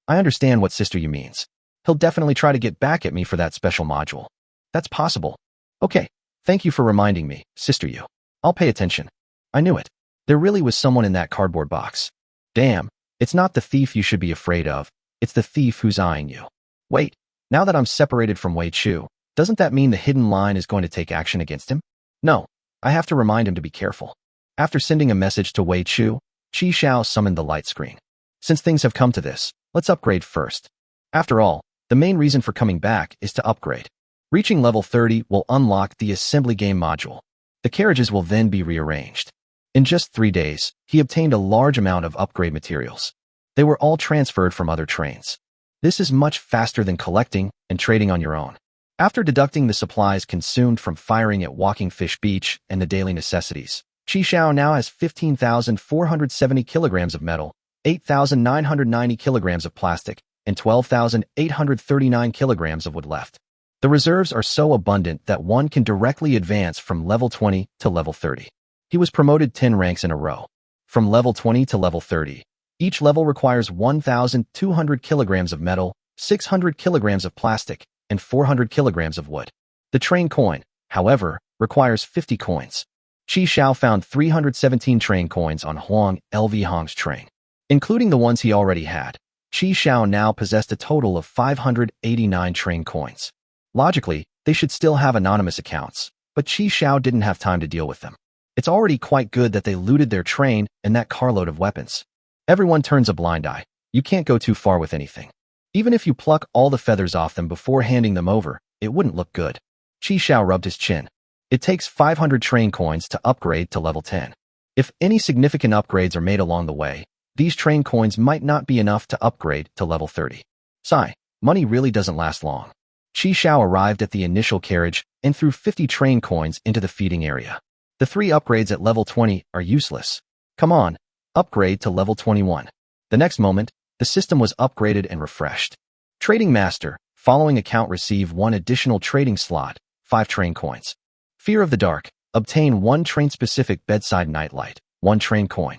I understand what sister you means. He'll definitely try to get back at me for that special module. That's possible. Okay, thank you for reminding me, sister you. I'll pay attention. I knew it. There really was someone in that cardboard box. Damn, it's not the thief you should be afraid of, it's the thief who's eyeing you. Wait, now that I'm separated from Wei Chu, doesn't that mean the Hidden Line is going to take action against him? No, I have to remind him to be careful. After sending a message to Wei Chu, Qi Xiao summoned the light screen. Since things have come to this, let's upgrade first. After all, the main reason for coming back is to upgrade. Reaching level 30 will unlock the assembly game module. The carriages will then be rearranged. In just 3 days, he obtained a large amount of upgrade materials. They were all transferred from other trains. This is much faster than collecting and trading on your own. After deducting the supplies consumed from firing at Walking Fish Beach and the daily necessities, Qi Xiao now has 15,470 kilograms of metal, 8,990 kilograms of plastic, and 12,839 kilograms of wood left. The reserves are so abundant that one can directly advance from level 20 to level 30. He was promoted 10 ranks in a row. From level 20 to level 30, each level requires 1,200 kilograms of metal, 600 kilograms of plastic, and 400 kilograms of wood. The train coin, however, requires 50 coins. Qi Xiao found 317 train coins on Huang LV Hong's train. Including the ones he already had, Qi Xiao now possessed a total of 589 train coins. Logically, they should still have anonymous accounts, but Qi Xiao didn't have time to deal with them. It's already quite good that they looted their train and that carload of weapons. Everyone turns a blind eye. You can't go too far with anything. Even if you pluck all the feathers off them before handing them over, it wouldn't look good. Qi Xiao rubbed his chin. It takes 500 train coins to upgrade to level 10. If any significant upgrades are made along the way, these train coins might not be enough to upgrade to level 30. Sigh, money really doesn't last long. Qi Xiao arrived at the initial carriage and threw 50 train coins into the feeding area. The 3 upgrades at level 20 are useless. Come on, upgrade to level 21. The next moment, the system was upgraded and refreshed. Trading Master, following account receive 1 additional trading slot, 5 train coins. Fear of the Dark, obtain 1 train-specific bedside nightlight, 1 train coin.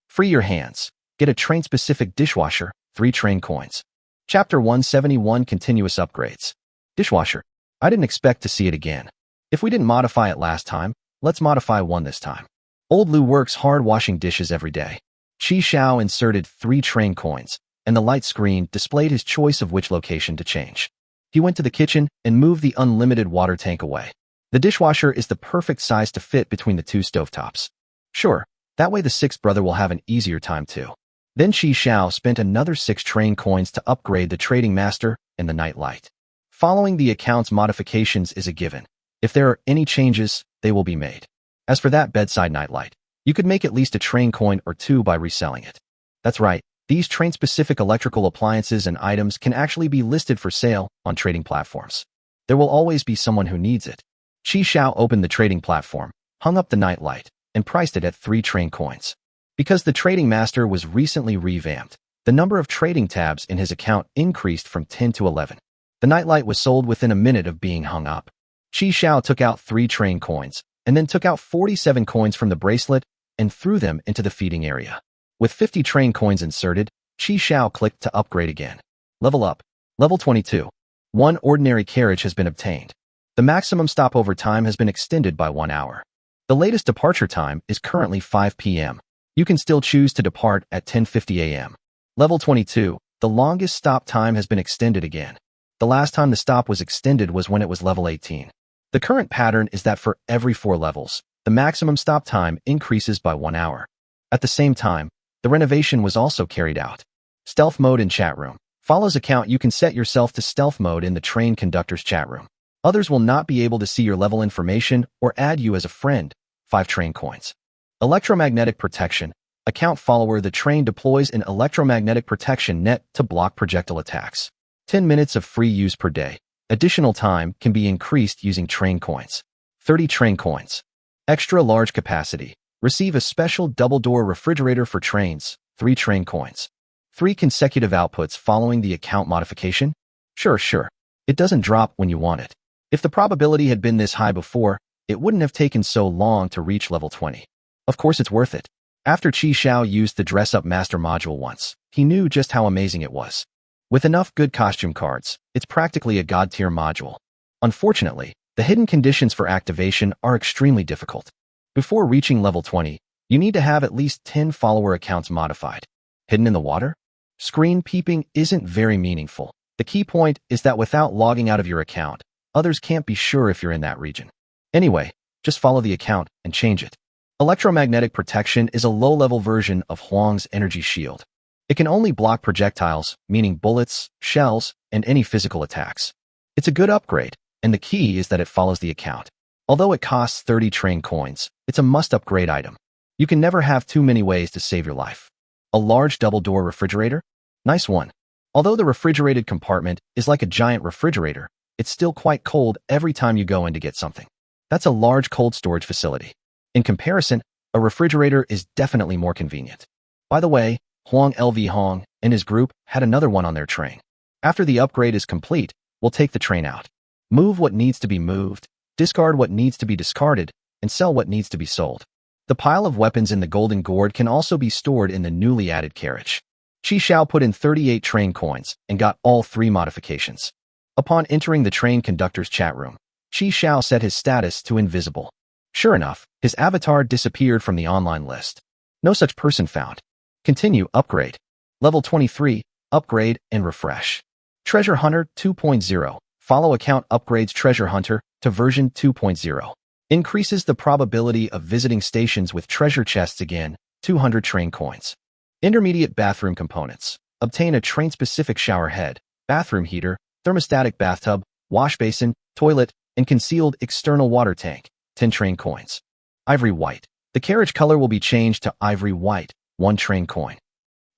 Free your hands, get a train-specific dishwasher, 3 train coins. Chapter 171 Continuous Upgrades. Dishwasher. I didn't expect to see it again. If we didn't modify it last time, let's modify 1 this time. Old Lu works hard washing dishes every day. Qi Xiao inserted 3 train coins, and the light screen displayed his choice of which location to change. He went to the kitchen and moved the unlimited water tank away. The dishwasher is the perfect size to fit between the 2 stovetops. Sure, that way the 6th brother will have an easier time too. Then Qi Xiao spent another 6 train coins to upgrade the Trading Master and the night light. Following the account's modifications is a given. If there are any changes, they will be made. As for that bedside nightlight, you could make at least a train coin or 2 by reselling it. That's right, these train-specific electrical appliances and items can actually be listed for sale on trading platforms. There will always be someone who needs it. Qi Xiao opened the trading platform, hung up the nightlight, and priced it at 3 train coins. Because the Trading Master was recently revamped, the number of trading tabs in his account increased from 10 to 11. The nightlight was sold within a minute of being hung up. Qi Xiao took out 3 train coins, and then took out 47 coins from the bracelet and threw them into the feeding area. With 50 train coins inserted, Qi Xiao clicked to upgrade again. Level up. Level 22. One ordinary carriage has been obtained. The maximum stopover time has been extended by 1 hour. The latest departure time is currently 5 p.m. You can still choose to depart at 10:50 a.m. Level 22. The longest stop time has been extended again. The last time the stop was extended was when it was level 18. The current pattern is that for every 4 levels, the maximum stop time increases by 1 hour. At the same time, the renovation was also carried out. Stealth mode in chat room. Follows account. You can set yourself to stealth mode in the train conductor's chat room. Others will not be able to see your level information or add you as a friend. 5 train coins. Electromagnetic protection. Account follower. The train deploys an electromagnetic protection net to block projectile attacks. 10 minutes of free use per day. Additional time can be increased using train coins. 30 train coins. Extra large capacity. Receive a special double-door refrigerator for trains. 3 train coins. 3 consecutive outputs following the account modification? Sure. It doesn't drop when you want it. If the probability had been this high before, it wouldn't have taken so long to reach level 20. Of course it's worth it. After Qi Xiao used the dress-up master module once, he knew just how amazing it was. With enough good costume cards, it's practically a god-tier module. Unfortunately, the hidden conditions for activation are extremely difficult. Before reaching level 20, you need to have at least 10 follower accounts modified. Hidden in the water? Screen peeping isn't very meaningful. The key point is that without logging out of your account, others can't be sure if you're in that region. Anyway, just follow the account and change it. Electromagnetic protection is a low-level version of Huang's energy shield. It can only block projectiles, meaning bullets, shells, and any physical attacks. It's a good upgrade, and the key is that it follows the account. Although it costs 30 train coins, it's a must-upgrade item. You can never have too many ways to save your life. A large double-door refrigerator? Nice one. Although the refrigerated compartment is like a giant refrigerator, it's still quite cold every time you go in to get something. That's a large cold storage facility. In comparison, a refrigerator is definitely more convenient. By the way, Huang LV Hong and his group had another one on their train. After the upgrade is complete, we'll take the train out. Move what needs to be moved, discard what needs to be discarded, and sell what needs to be sold. The pile of weapons in the golden gourd can also be stored in the newly added carriage. Qi Xiao put in 38 train coins and got all 3 modifications. Upon entering the train conductor's chat room, Qi Xiao set his status to invisible. Sure enough, his avatar disappeared from the online list. No such person found. Continue upgrade. Level 23, upgrade and refresh. Treasure Hunter 2.0. Follow account upgrades Treasure Hunter to version 2.0. Increases the probability of visiting stations with treasure chests again, 200 train coins. Intermediate bathroom components. Obtain a train-specific shower head, bathroom heater, thermostatic bathtub, wash basin, toilet, and concealed external water tank, 10 train coins. Ivory white. The carriage color will be changed to ivory white, 1 train coin.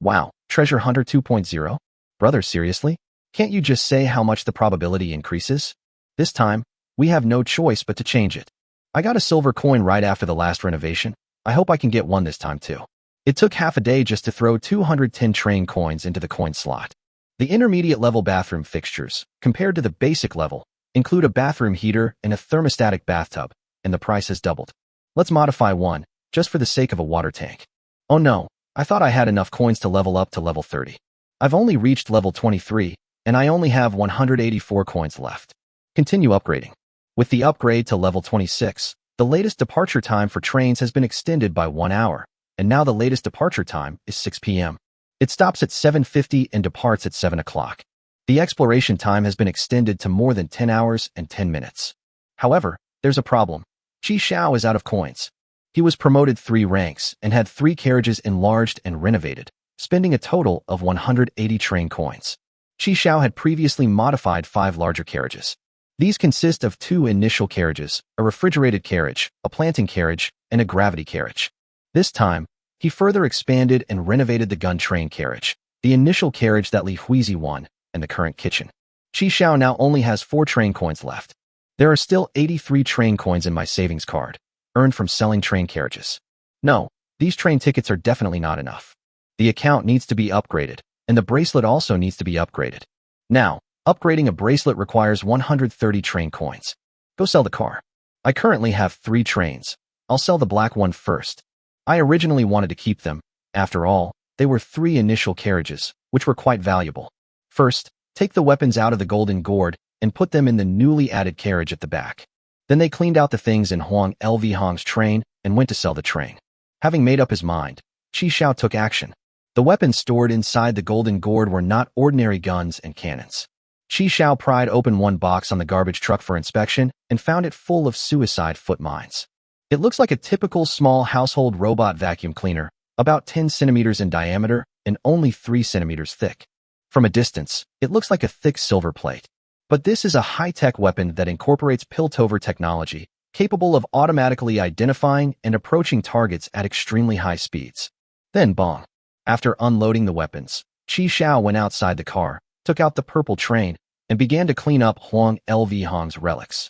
Wow, Treasure Hunter 2.0? Brother, seriously? Can't you just say how much the probability increases? This time, we have no choice but to change it. I got a silver coin right after the last renovation. I hope I can get one this time too. It took half a day just to throw 210 train coins into the coin slot. The intermediate level bathroom fixtures, compared to the basic level, include a bathroom heater and a thermostatic bathtub, and the price has doubled. Let's modify one, just for the sake of a water tank. Oh no, I thought I had enough coins to level up to level 30. I've only reached level 23, and I only have 184 coins left. Continue upgrading. With the upgrade to level 26, the latest departure time for trains has been extended by 1 hour, and now the latest departure time is 6 p.m. It stops at 7:50 and departs at 7 o'clock. The exploration time has been extended to more than 10 hours and 10 minutes. However, there's a problem. Qi Xiao is out of coins. He was promoted 3 ranks and had 3 carriages enlarged and renovated, spending a total of 180 train coins. Qi Xiao had previously modified 5 larger carriages. These consist of 2 initial carriages, a refrigerated carriage, a planting carriage, and a gravity carriage. This time, he further expanded and renovated the gun train carriage, the initial carriage that Li Huizi won, and the current kitchen. Qi Xiao now only has 4 train coins left. There are still 83 train coins in my savings card, earned from selling train carriages. No, these train tickets are definitely not enough. The account needs to be upgraded, and the bracelet also needs to be upgraded. Now, upgrading a bracelet requires 130 train coins. Go sell the car. I currently have 3 trains. I'll sell the black one first. I originally wanted to keep them. After all, they were 3 initial carriages, which were quite valuable. First, take the weapons out of the golden gourd, and put them in the newly added carriage at the back. Then they cleaned out the things in Huang Lv Hong's train and went to sell the train. Having made up his mind, Qi Xiao took action. The weapons stored inside the golden gourd were not ordinary guns and cannons. Qi Xiao pried open one box on the garbage truck for inspection and found it full of suicide foot mines. It looks like a typical small household robot vacuum cleaner, about 10 centimeters in diameter and only 3 centimeters thick. From a distance, it looks like a thick silver plate. But this is a high-tech weapon that incorporates Piltover technology, capable of automatically identifying and approaching targets at extremely high speeds. Then bong. After unloading the weapons, Qi Xiao went outside the car, took out the purple train, and began to clean up Huang Lv Hong's relics.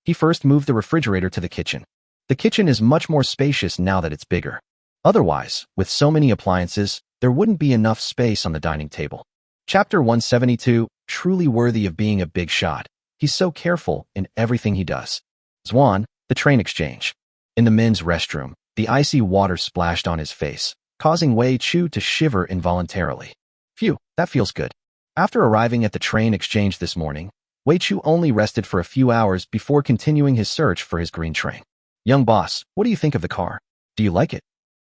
He first moved the refrigerator to the kitchen. The kitchen is much more spacious now that it's bigger. Otherwise, with so many appliances, there wouldn't be enough space on the dining table. Chapter 172, truly worthy of being a big shot. He's so careful in everything he does. Zwan, the train exchange. In the men's restroom, the icy water splashed on his face, causing Wei Chu to shiver involuntarily. Phew, that feels good. After arriving at the train exchange this morning, Wei Chu only rested for a few hours before continuing his search for his green train. Young boss, what do you think of the car? Do you like it?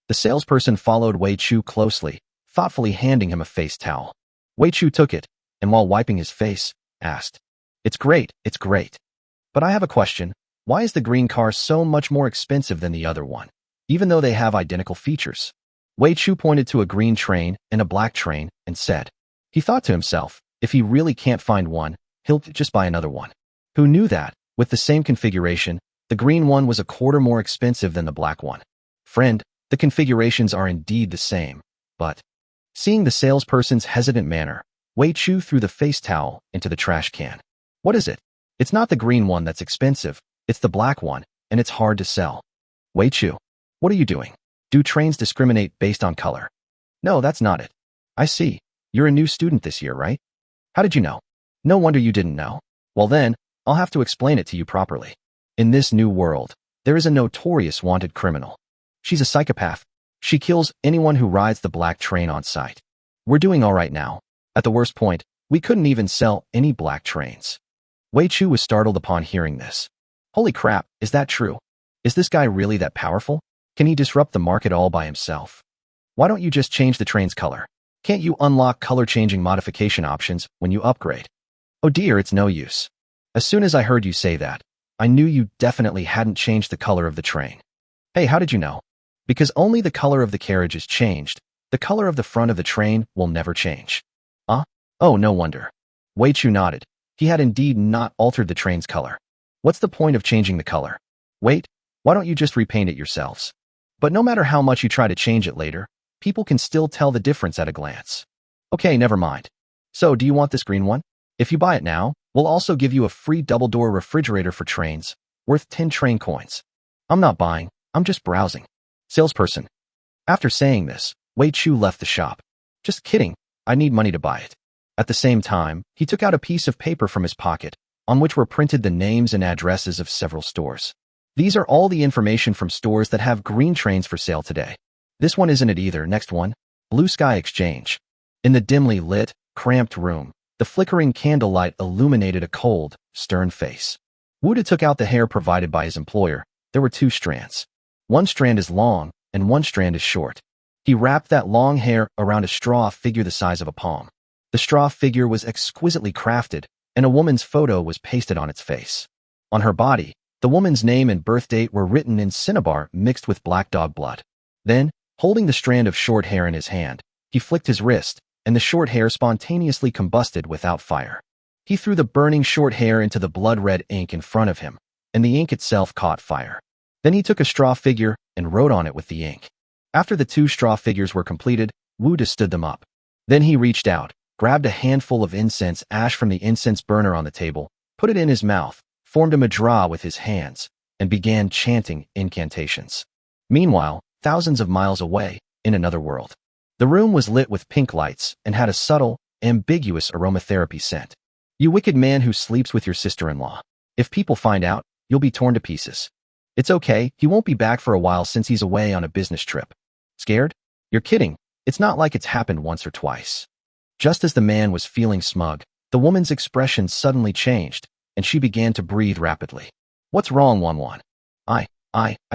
The salesperson followed Wei Chu closely, thoughtfully handing him a face towel. Wei Chu took it, and while wiping his face, asked, It's great. But I have a question. Why is the green car so much more expensive than the other one, even though they have identical features? Wei Chu pointed to a green train and a black train and said, he thought to himself, if he really can't find one, he'll just buy another one. Who knew that, with the same configuration, the green one was a quarter more expensive than the black one? Friend, the configurations are indeed the same, but... Seeing the salesperson's hesitant manner, Wei Chu threw the face towel into the trash can. What is it? It's not the green one that's expensive, it's the black one, and it's hard to sell. Wei Chu, what are you doing? Do trains discriminate based on color? No, that's not it. I see. You're a new student this year, right? How did you know? No wonder you didn't know. Well then, I'll have to explain it to you properly. In this new world, there is a notorious wanted criminal. She's a psychopath. She kills anyone who rides the black train on sight. We're doing all right now. At the worst point, we couldn't even sell any black trains. Wei Chu was startled upon hearing this. Holy crap, is that true? Is this guy really that powerful? Can he disrupt the market all by himself? Why don't you just change the train's color? Can't you unlock color-changing modification options when you upgrade? Oh dear, it's no use. As soon as I heard you say that, I knew you definitely hadn't changed the color of the train. Hey, how did you know? Because only the color of the carriage is changed. The color of the front of the train will never change. Oh, no wonder. Wei Chu nodded. He had indeed not altered the train's color. What's the point of changing the color? Wait, why don't you just repaint it yourselves? But no matter how much you try to change it later, people can still tell the difference at a glance. Okay, never mind. So, do you want this green one? If you buy it now, we'll also give you a free double-door refrigerator for trains, worth 10 train coins. I'm not buying, I'm just browsing. Salesperson. After saying this, Wei Chu left the shop. Just kidding, I need money to buy it. At the same time, he took out a piece of paper from his pocket, on which were printed the names and addresses of several stores. These are all the information from stores that have green trains for sale today. This one isn't it either. Next one, Blue Sky Exchange. In the dimly lit, cramped room, the flickering candlelight illuminated a cold, stern face. Wuda took out the hair provided by his employer. There were 2 strands. One strand is long, and one strand is short. He wrapped that long hair around a straw figure the size of a palm. The straw figure was exquisitely crafted, and a woman's photo was pasted on its face. On her body, the woman's name and birth date were written in cinnabar mixed with black dog blood. Then, holding the strand of short hair in his hand, he flicked his wrist, and the short hair spontaneously combusted without fire. He threw the burning short hair into the blood-red ink in front of him, and the ink itself caught fire. Then he took a straw figure and wrote on it with the ink. After the 2 straw figures were completed, Wuda stood them up. Then he reached out, grabbed a handful of incense ash from the incense burner on the table, put it in his mouth, formed a mudra with his hands, and began chanting incantations. Meanwhile, thousands of miles away, in another world, the room was lit with pink lights and had a subtle, ambiguous aromatherapy scent. You wicked man who sleeps with your sister-in-law. If people find out, you'll be torn to pieces. It's okay, he won't be back for a while since he's away on a business trip. Scared? You're kidding. It's not like it's happened once or twice. Just as the man was feeling smug, The woman's expression suddenly changed, and she began to breathe rapidly. What's wrong, Wanwan? I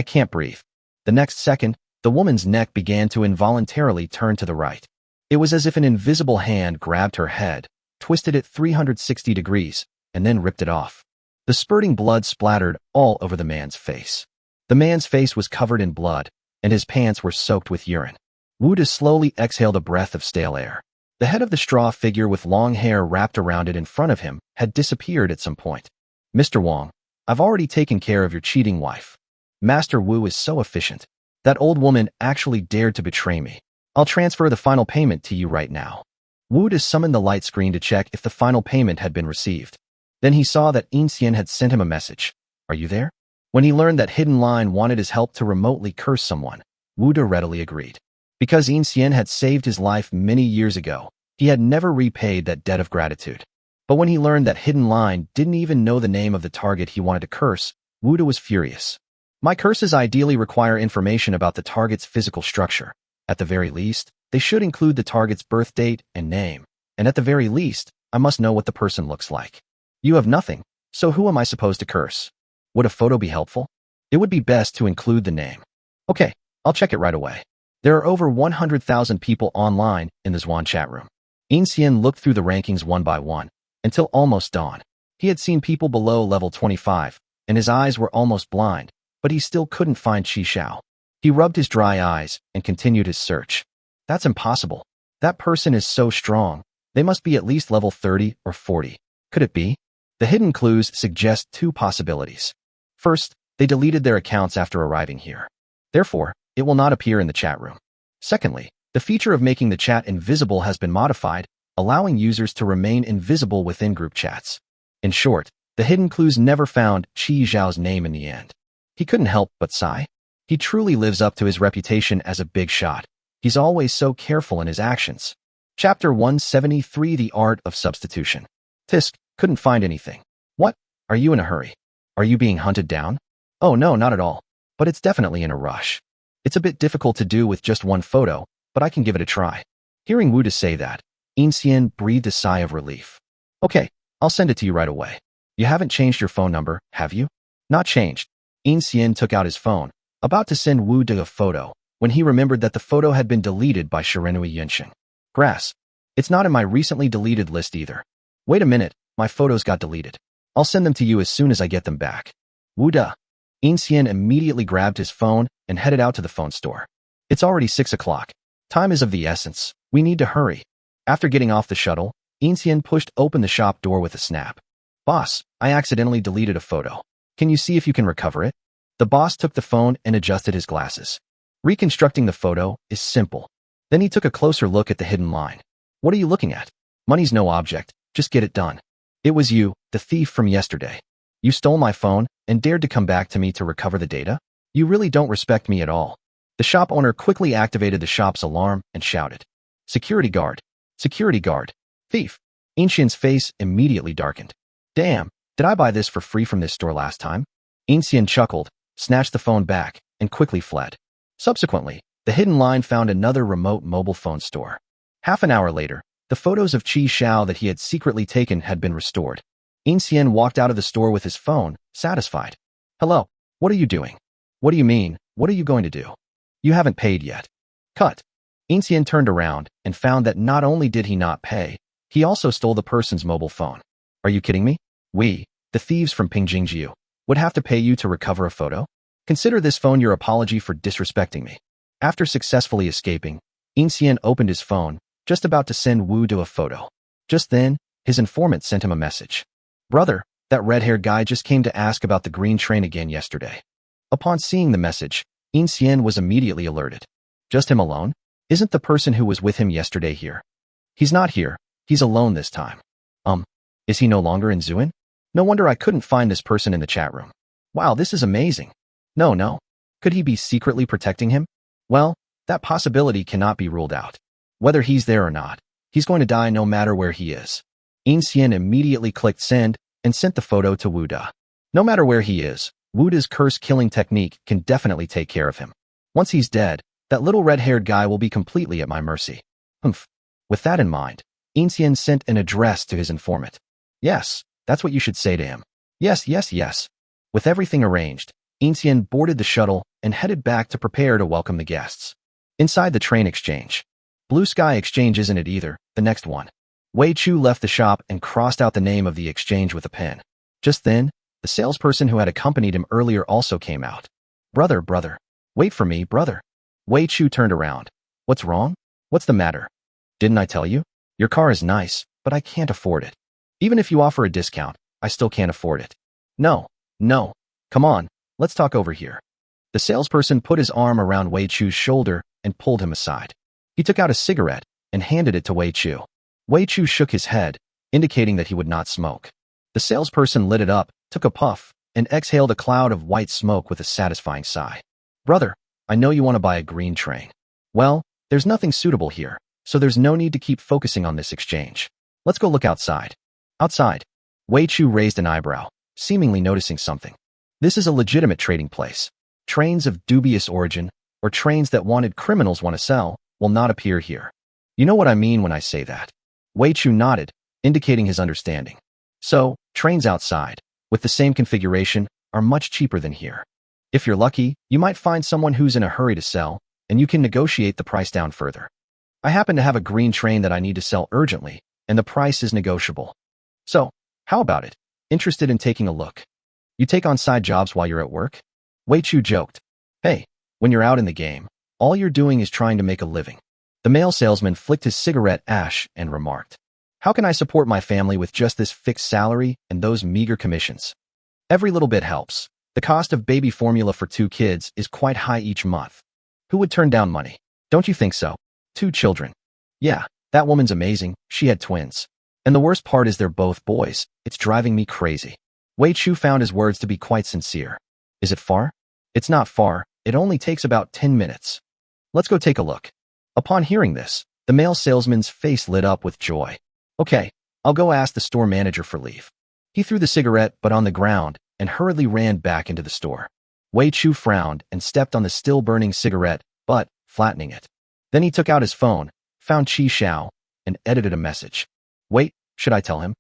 can't breathe. The next second, the woman's neck began to involuntarily turn to the right. It was as if an invisible hand grabbed her head, twisted it 360 degrees, and then ripped it off. The spurting blood splattered all over the man's face. The man's face was covered in blood, and his pants were soaked with urine. Wuda slowly exhaled a breath of stale air. The head of the straw figure with long hair wrapped around it in front of him had disappeared at some point. Mr. Wong, I've already taken care of your cheating wife. Master Wu is so efficient. That old woman actually dared to betray me. I'll transfer the final payment to you right now. Wu summoned the light screen to check if the final payment had been received. Then he saw that Yin had sent him a message. Are you there? When he learned that Hidden Line wanted his help to remotely curse someone, Wu readily agreed. Because Yin had saved his life many years ago, he had never repaid that debt of gratitude. But when he learned that Hidden Line didn't even know the name of the target he wanted to curse, Wu was furious. My curses ideally require information about the target's physical structure. At the very least, they should include the target's birth date and name. And at the very least, I must know what the person looks like. You have nothing, so who am I supposed to curse? Would a photo be helpful? It would be best to include the name. Okay, I'll check it right away. There are over 100,000 people online in the Zwan chat room. Yin looked through the rankings one by one, until almost dawn. He had seen people below level 25, and his eyes were almost blind, but he still couldn't find Qi Xiao. He rubbed his dry eyes and continued his search. That's impossible. That person is so strong. They must be at least level 30 or 40. Could it be? The hidden clues suggest two possibilities. First, they deleted their accounts after arriving here. Therefore, it will not appear in the chat room. Secondly, the feature of making the chat invisible has been modified, allowing users to remain invisible within group chats. In short, the hidden clues never found Qi Xiao's name in the end. He couldn't help but sigh. He truly lives up to his reputation as a big shot. He's always so careful in his actions. Chapter 173 The Art of Substitution. Tisk couldn't find anything. What? Are you in a hurry? Are you being hunted down? Oh no, not at all. But it's definitely in a rush. It's a bit difficult to do with just one photo, but I can give it a try. Hearing Wu say that, Yin breathed a sigh of relief. Okay, I'll send it to you right away. You haven't changed your phone number, have you? Not changed. Yin took out his phone, about to send Wu a photo, when he remembered that the photo had been deleted by Shirenui Yunxing. Grass. It's not in my recently deleted list either. Wait a minute, my photos got deleted. I'll send them to you as soon as I get them back. Wu da. Yin immediately grabbed his phone and headed out to the phone store. It's already 6 o'clock. Time is of the essence. We need to hurry. After getting off the shuttle, Yin pushed open the shop door with a snap. Boss, I accidentally deleted a photo. Can you see if you can recover it? The boss took the phone and adjusted his glasses. Reconstructing the photo is simple. Then he took a closer look at the hidden line. What are you looking at? Money's no object. Just get it done. It was you, the thief from yesterday. You stole my phone and dared to come back to me to recover the data? You really don't respect me at all. The shop owner quickly activated the shop's alarm and shouted. Security guard. Security guard. Thief. Yin face immediately darkened. Damn, did I buy this for free from this store last time? Yin chuckled, snatched the phone back, and quickly fled. Subsequently, the hidden line found another remote mobile phone store. Half an hour later, the photos of Qi Xiao that he had secretly taken had been restored. Yin walked out of the store with his phone, satisfied. Hello, what are you doing? What do you mean, what are you going to do? You haven't paid yet. Cut. Yin turned around and found that not only did he not pay, he also stole the person's mobile phone. Are you kidding me? We, the thieves from Pingjingjiu, would have to pay you to recover a photo? Consider this phone your apology for disrespecting me. After successfully escaping, Yin opened his phone, just about to send Wu a photo. Just then, his informant sent him a message. Brother, that red-haired guy just came to ask about the green train again yesterday. Upon seeing the message, Yin was immediately alerted. Just him alone? Isn't the person who was with him yesterday here? He's not here. He's alone this time. Is he no longer in Zuin? No wonder I couldn't find this person in the chat room. Wow, this is amazing. No. Could he be secretly protecting him? Well, that possibility cannot be ruled out. Whether he's there or not, he's going to die no matter where he is. Yin immediately clicked send and sent the photo to Wu Da. No matter where he is, Wu Da's curse-killing technique can definitely take care of him. Once he's dead, that little red-haired guy will be completely at my mercy. With that in mind, Inxian sent an address to his informant. Yes, that's what you should say to him. Yes, yes, yes. With everything arranged, Inxian boarded the shuttle and headed back to prepare to welcome the guests. Inside the train exchange. Blue Sky Exchange isn't it either, the next one. Wei Chu left the shop and crossed out the name of the exchange with a pen. Just then, the salesperson who had accompanied him earlier also came out. Brother, wait for me, brother. Wei Chu turned around. What's wrong? What's the matter? Didn't I tell you? Your car is nice, but I can't afford it. Even if you offer a discount, I still can't afford it. No. Come on, let's talk over here. The salesperson put his arm around Wei Chu's shoulder and pulled him aside. He took out a cigarette and handed it to Wei Chu. Wei Chu shook his head, indicating that he would not smoke. The salesperson lit it up, took a puff, and exhaled a cloud of white smoke with a satisfying sigh. Brother, I know you want to buy a green train. Well, there's nothing suitable here, so there's no need to keep focusing on this exchange. Let's go look outside. Outside. Wei Chu raised an eyebrow, seemingly noticing something. This is a legitimate trading place. Trains of dubious origin, or trains that wanted criminals want to sell, will not appear here. You know what I mean when I say that. Wei Chu nodded, indicating his understanding. So, trains outside, with the same configuration, are much cheaper than here. If you're lucky, you might find someone who's in a hurry to sell, and you can negotiate the price down further. I happen to have a green train that I need to sell urgently, and the price is negotiable. So, how about it? Interested in taking a look? You take on side jobs while you're at work? Wei Chu joked. Hey, when you're out in the game, all you're doing is trying to make a living. The male salesman flicked his cigarette ash and remarked. How can I support my family with just this fixed salary and those meager commissions? Every little bit helps. The cost of baby formula for 2 kids is quite high each month. Who would turn down money? Don't you think so? 2 children. Yeah, that woman's amazing. She had twins. And the worst part is they're both boys. It's driving me crazy. Wei Chu found his words to be quite sincere. Is it far? It's not far. It only takes about 10 minutes. Let's go take a look. Upon hearing this, the male salesman's face lit up with joy. Okay, I'll go ask the store manager for leave. He threw the cigarette but on the ground and hurriedly ran back into the store. Wei Chu frowned and stepped on the still-burning cigarette, but flattening it. Then he took out his phone, found Qi Xiao, and edited a message. Wait, should I tell him?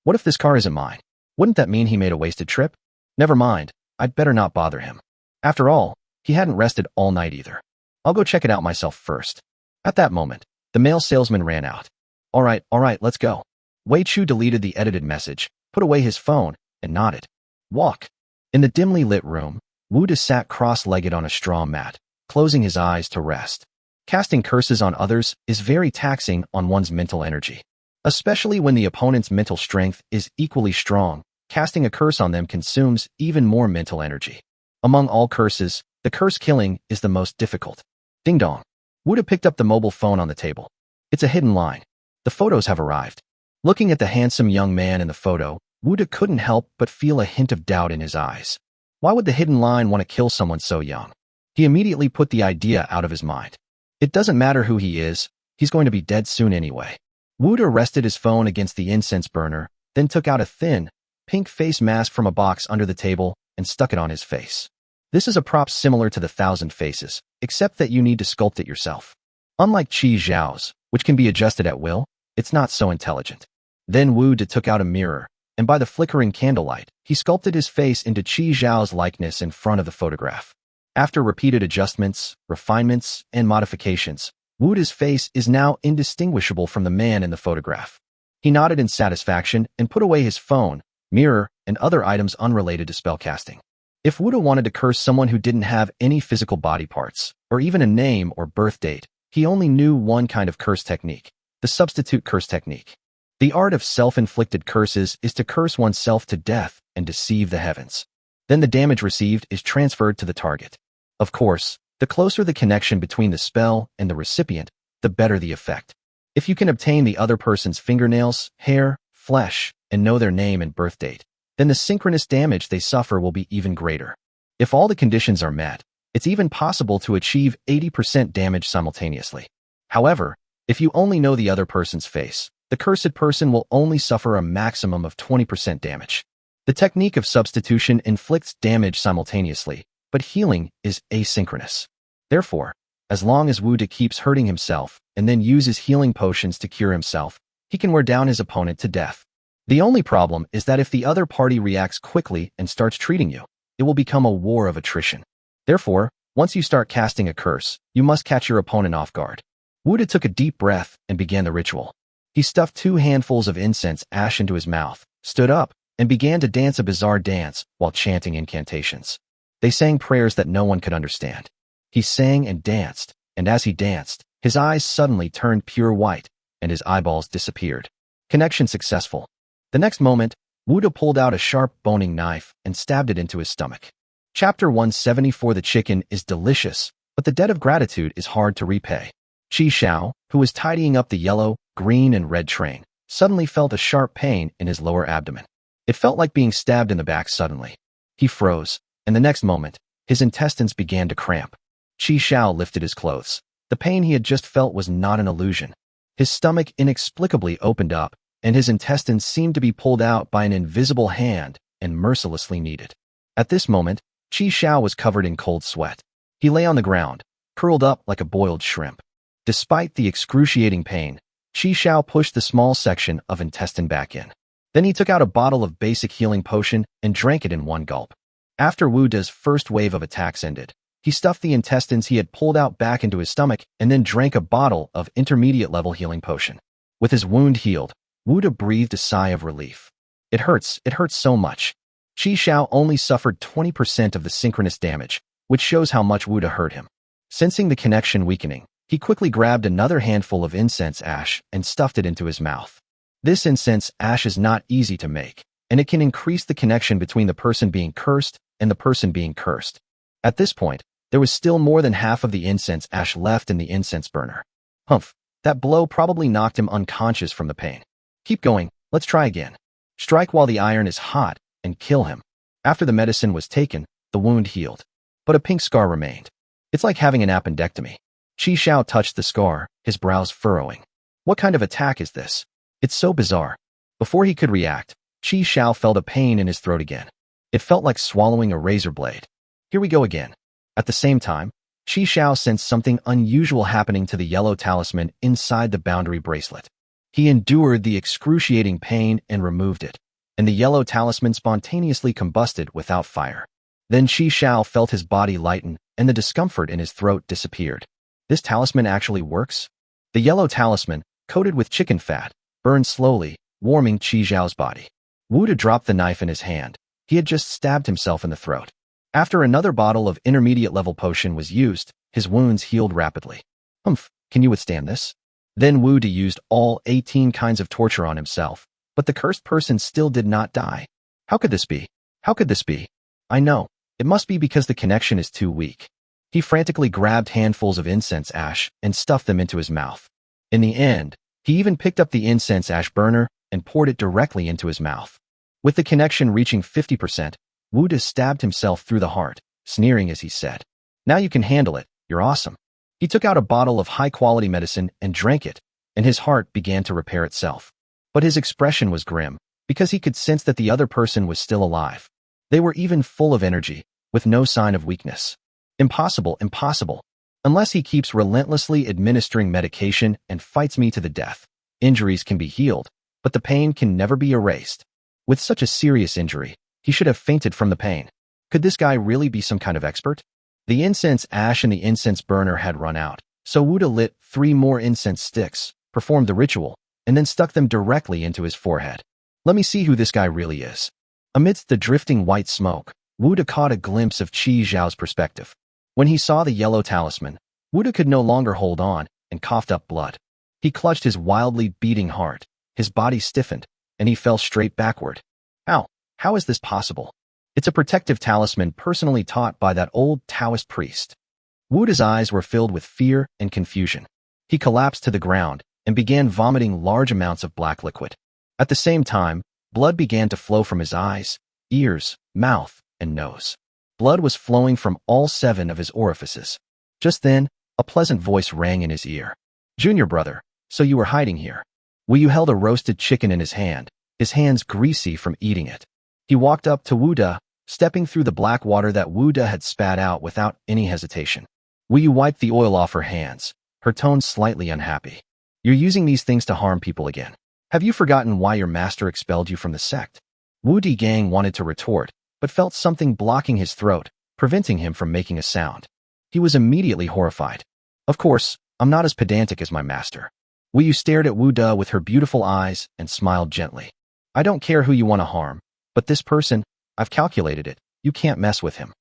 What if this car isn't mine? Wouldn't that mean he made a wasted trip? Never mind, I'd better not bother him. After all, he hadn't rested all night either. I'll go check it out myself first. At that moment, the male salesman ran out. All right, let's go. Wei Chu deleted the edited message, put away his phone, and nodded. Walk. In the dimly lit room, Wu De sat cross-legged on a straw mat, closing his eyes to rest. Casting curses on others is very taxing on one's mental energy. Especially when the opponent's mental strength is equally strong, casting a curse on them consumes even more mental energy. Among all curses, the curse killing is the most difficult. Ding dong. Wu De picked up the mobile phone on the table. It's a hidden line. The photos have arrived. Looking at the handsome young man in the photo, Wu De couldn't help but feel a hint of doubt in his eyes. Why would the hidden line want to kill someone so young? He immediately put the idea out of his mind. It doesn't matter who he is, he's going to be dead soon anyway. Wu De rested his phone against the incense burner, then took out a thin, pink face mask from a box under the table and stuck it on his face. This is a prop similar to the 1,000 Faces, except that you need to sculpt it yourself. Unlike Qi Xiao's, which can be adjusted at will, it's not so intelligent. Then Wu De took out a mirror, and by the flickering candlelight, he sculpted his face into Qi Xiao's likeness in front of the photograph. After repeated adjustments, refinements, and modifications, Wu De's face is now indistinguishable from the man in the photograph. He nodded in satisfaction and put away his phone, mirror, and other items unrelated to spellcasting. If Wu De wanted to curse someone who didn't have any physical body parts, or even a name or birth date, he only knew one kind of curse technique, the substitute curse technique. The art of self-inflicted curses is to curse oneself to death and deceive the heavens. Then the damage received is transferred to the target. Of course, the closer the connection between the spell and the recipient, the better the effect. If you can obtain the other person's fingernails, hair, flesh, and know their name and birth date, then the synchronous damage they suffer will be even greater. If all the conditions are met, it's even possible to achieve 80% damage simultaneously. However, if you only know the other person's face, the cursed person will only suffer a maximum of 20% damage. The technique of substitution inflicts damage simultaneously, but healing is asynchronous. Therefore, as long as Wu De keeps hurting himself and then uses healing potions to cure himself, He can wear down his opponent to death. The only problem is that if the other party reacts quickly and starts treating you, it will become a war of attrition. Therefore, once you start casting a curse, you must catch your opponent off guard. Wuda took a deep breath and began the ritual. He stuffed 2 handfuls of incense ash into his mouth, stood up, and began to dance a bizarre dance while chanting incantations. They sang prayers that no one could understand. He sang and danced, and as he danced, his eyes suddenly turned pure white, and his eyeballs disappeared. Connection successful. The next moment, Wuda pulled out a sharp boning knife and stabbed it into his stomach. Chapter 174. The chicken is delicious, but the debt of gratitude is hard to repay. Qi Xiao, who was tidying up the yellow, green, and red train, suddenly felt a sharp pain in his lower abdomen. It felt like being stabbed in the back suddenly. He froze, and the next moment, his intestines began to cramp. Qi Xiao lifted his clothes. The pain he had just felt was not an illusion. His stomach inexplicably opened up, and his intestines seemed to be pulled out by an invisible hand and mercilessly kneaded. At this moment, Qi Xiao was covered in cold sweat. He lay on the ground, curled up like a boiled shrimp. Despite the excruciating pain, Qi Xiao pushed the small section of intestine back in. Then he took out a bottle of basic healing potion and drank it in one gulp. After Wuda's first wave of attacks ended, he stuffed the intestines he had pulled out back into his stomach and then drank a bottle of intermediate-level healing potion. With his wound healed, Wuda breathed a sigh of relief. It hurts so much. Qi Xiao only suffered 20% of the synchronous damage, which shows how much Wuda hurt him. Sensing the connection weakening, he quickly grabbed another handful of incense ash and stuffed it into his mouth. This incense ash is not easy to make, and it can increase the connection between the person being cursed and the person being cursed. At this point, there was still more than half of the incense ash left in the incense burner. Humph, that blow probably knocked him unconscious from the pain. Keep going, let's try again. Strike while the iron is hot and kill him. After the medicine was taken, the wound healed, but a pink scar remained. It's like having an appendectomy. Qi Xiao touched the scar, his brows furrowing. What kind of attack is this? It's so bizarre. Before he could react, Qi Xiao felt a pain in his throat again. It felt like swallowing a razor blade. Here we go again. At the same time, Qi Xiao sensed something unusual happening to the yellow talisman inside the boundary bracelet. He endured the excruciating pain and removed it, and the yellow talisman spontaneously combusted without fire. Then Qi Xiao felt his body lighten, and the discomfort in his throat disappeared. This talisman actually works? The yellow talisman, coated with chicken fat, burned slowly, warming Qi Xiao's body. Wuda dropped the knife in his hand. He had just stabbed himself in the throat. After another bottle of intermediate-level potion was used, his wounds healed rapidly. Humph, can you withstand this? Then Wuda used all 18 kinds of torture on himself, but the cursed person still did not die. How could this be? How could this be? I know. It must be because the connection is too weak. He frantically grabbed handfuls of incense ash and stuffed them into his mouth. In the end, he even picked up the incense ash burner and poured it directly into his mouth. With the connection reaching 50%, Wuda stabbed himself through the heart, sneering as he said, "Now you can handle it, you're awesome." He took out a bottle of high-quality medicine and drank it, and his heart began to repair itself. But his expression was grim, because he could sense that the other person was still alive. They were even full of energy, with no sign of weakness. Impossible, impossible. Unless he keeps relentlessly administering medication and fights me to the death. Injuries can be healed, but the pain can never be erased. With such a serious injury, he should have fainted from the pain. Could this guy really be some kind of expert? The incense ash in the incense burner had run out, so Wuda lit 3 more incense sticks, performed the ritual, and then stuck them directly into his forehead. Let me see who this guy really is. Amidst the drifting white smoke, Wuda caught a glimpse of Qi Xiao's perspective. When he saw the yellow talisman, Wuda could no longer hold on and coughed up blood. He clutched his wildly beating heart, his body stiffened, and he fell straight backward. How is this possible? It's a protective talisman personally taught by that old Taoist priest. Wuda's eyes were filled with fear and confusion. He collapsed to the ground and began vomiting large amounts of black liquid. At the same time, blood began to flow from his eyes, ears, mouth, and nose. Blood was flowing from all 7 of his orifices. Just then, a pleasant voice rang in his ear. "Junior brother, so you were hiding here." Wu held a roasted chicken in his hand, his hands greasy from eating it. He walked up to Wuda, stepping through the black water that Wuda had spat out without any hesitation. Wu wiped the oil off her hands, her tone slightly unhappy. "You're using these things to harm people again. Have you forgotten why your master expelled you from the sect? Wu Di Gang wanted to retort, but felt something blocking his throat, preventing him from making a sound. He was immediately horrified. Of course, I'm not as pedantic as my master. Wu Yu stared at Wu Da with her beautiful eyes and smiled gently. I don't care who you want to harm, but this person, I've calculated it, you can't mess with him.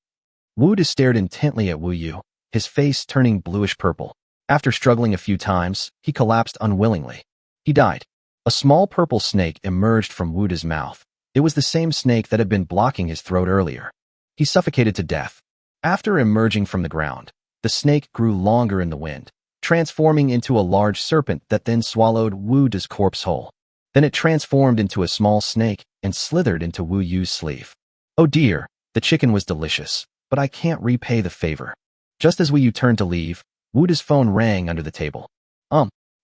Wu Da stared intently at Wu Yu, his face turning bluish-purple. After struggling a few times, he collapsed unwillingly. He died. A small purple snake emerged from Wu Da's mouth. It was the same snake that had been blocking his throat earlier. He suffocated to death. After emerging from the ground, the snake grew longer in the wind, transforming into a large serpent that then swallowed Wu Da's corpse whole. Then it transformed into a small snake and slithered into Wu Yu's sleeve. Oh dear, the chicken was delicious, but I can't repay the favor. Just as Wu Yu turned to leave, Wu Da's phone rang under the table.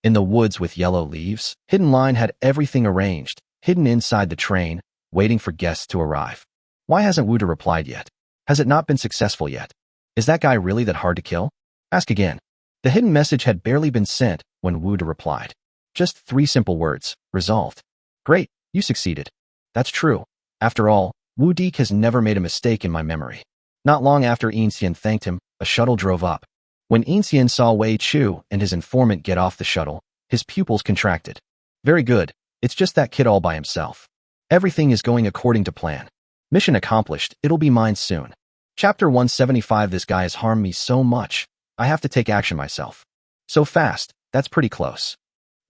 In the woods with yellow leaves, Hidden Line had everything arranged, hidden inside the train, waiting for guests to arrive. Why hasn't Wu Da replied yet? Has it not been successful yet? Is that guy really that hard to kill? Ask again. The hidden message had barely been sent when Wu Da replied. Just 3 simple words, resolved. Great, you succeeded. That's true. After all, Wu Di has never made a mistake in my memory. Not long after Inxian thanked him, a shuttle drove up. When Inxian saw Wei Chu and his informant get off the shuttle, his pupils contracted. Very good, it's just that kid all by himself. Everything is going according to plan. Mission accomplished, it'll be mine soon. Chapter 175. This guy has harmed me so much, I have to take action myself. So fast, that's pretty close.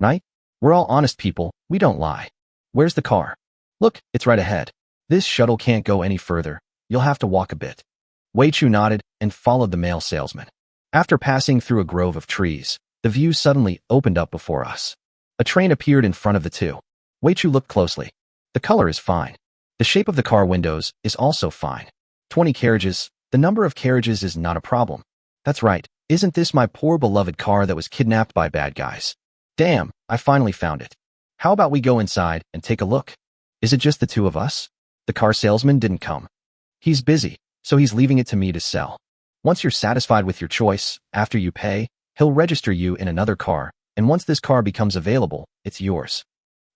Right? We're all honest people, we don't lie. Where's the car? Look, it's right ahead. This shuttle can't go any further, you'll have to walk a bit. Wei Chu nodded and followed the male salesman. After passing through a grove of trees, the view suddenly opened up before us. A train appeared in front of the two. Wei Chu looked closely. The color is fine. The shape of the car windows is also fine. 20 carriages, the number of carriages is not a problem. That's right, isn't this my poor beloved car that was kidnapped by bad guys? Damn, I finally found it. How about we go inside and take a look? Is it just the two of us? The car salesman didn't come. He's busy, so he's leaving it to me to sell. Once you're satisfied with your choice, after you pay, he'll register you in another car, and once this car becomes available, it's yours.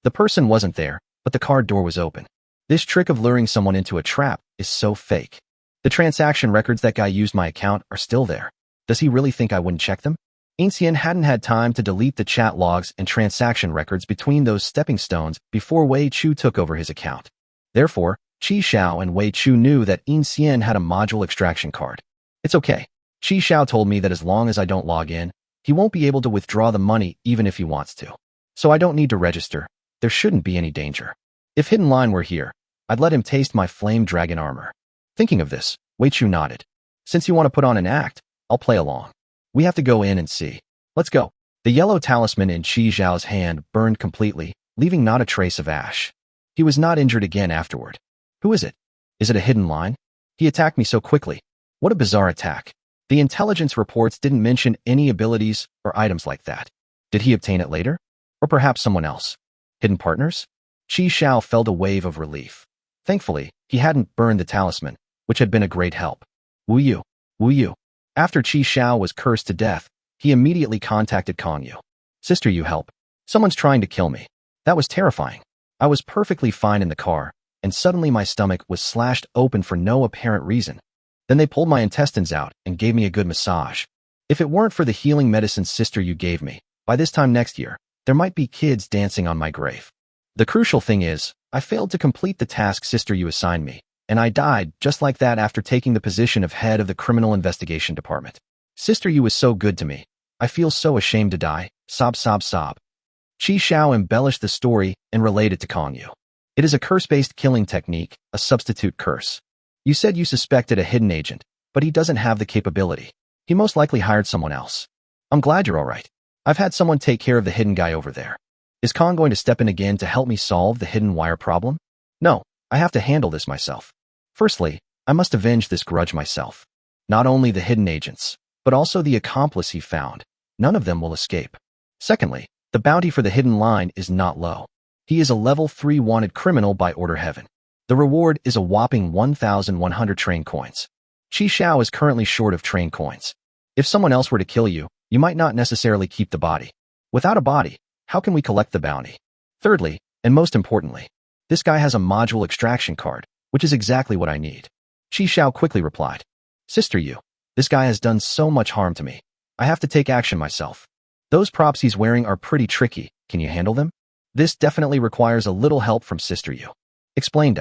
The person wasn't there, but the car door was open. This trick of luring someone into a trap is so fake. The transaction records that guy used my account are still there. Does he really think I wouldn't check them? Inxian hadn't had time to delete the chat logs and transaction records between those stepping stones before Wei Chu took over his account. Therefore, Qi Xiao and Wei Chu knew that Inxian had a module extraction card. It's okay. Qi Xiao told me that as long as I don't log in, he won't be able to withdraw the money even if he wants to. So I don't need to register. There shouldn't be any danger. If Hidden Line were here, I'd let him taste my flame dragon armor. Thinking of this, Wei Chu nodded. Since you want to put on an act, I'll play along. We have to go in and see. Let's go. The yellow talisman in Qi Xiao's hand burned completely, leaving not a trace of ash. He was not injured again afterward. Who is it? Is it a Hidden Line? He attacked me so quickly. What a bizarre attack. The intelligence reports didn't mention any abilities or items like that. Did he obtain it later? Or perhaps someone else? Hidden partners? Qi Xiao felt a wave of relief. Thankfully, he hadn't burned the talisman, which had been a great help. Wu Yu. Wu Yu. After Qi Xiao was cursed to death, he immediately contacted Kong Yu. Sister Yu, help. Someone's trying to kill me. That was terrifying. I was perfectly fine in the car, and suddenly my stomach was slashed open for no apparent reason. Then they pulled my intestines out and gave me a good massage. If it weren't for the healing medicine Sister Yu gave me, by this time next year, there might be kids dancing on my grave. The crucial thing is, I failed to complete the task Sister Yu assigned me, and I died just like that after taking the position of head of the Criminal Investigation Department. Sister Yu was so good to me. I feel so ashamed to die. Sob, sob, sob. Qi Xiao embellished the story and related to Kong Yu. It is a curse-based killing technique, a substitute curse. You said you suspected a hidden agent, but he doesn't have the capability. He most likely hired someone else. I'm glad you're all right. I've had someone take care of the hidden guy over there. Is Kong going to step in again to help me solve the hidden wire problem? No, I have to handle this myself. Firstly, I must avenge this grudge myself. Not only the hidden agents, but also the accomplice he found. None of them will escape. Secondly, the bounty for the Hidden Line is not low. He is a level 3 wanted criminal by order heaven. The reward is a whopping 1,100 train coins. Qi Xiao is currently short of train coins. If someone else were to kill you, you might not necessarily keep the body. Without a body, how can we collect the bounty? Thirdly, and most importantly, this guy has a module extraction card, which is exactly what I need. Chi Xiao quickly replied. Sister Yu, this guy has done so much harm to me. I have to take action myself. Those props he's wearing are pretty tricky. Can you handle them? This definitely requires a little help from Sister Yu. Explained.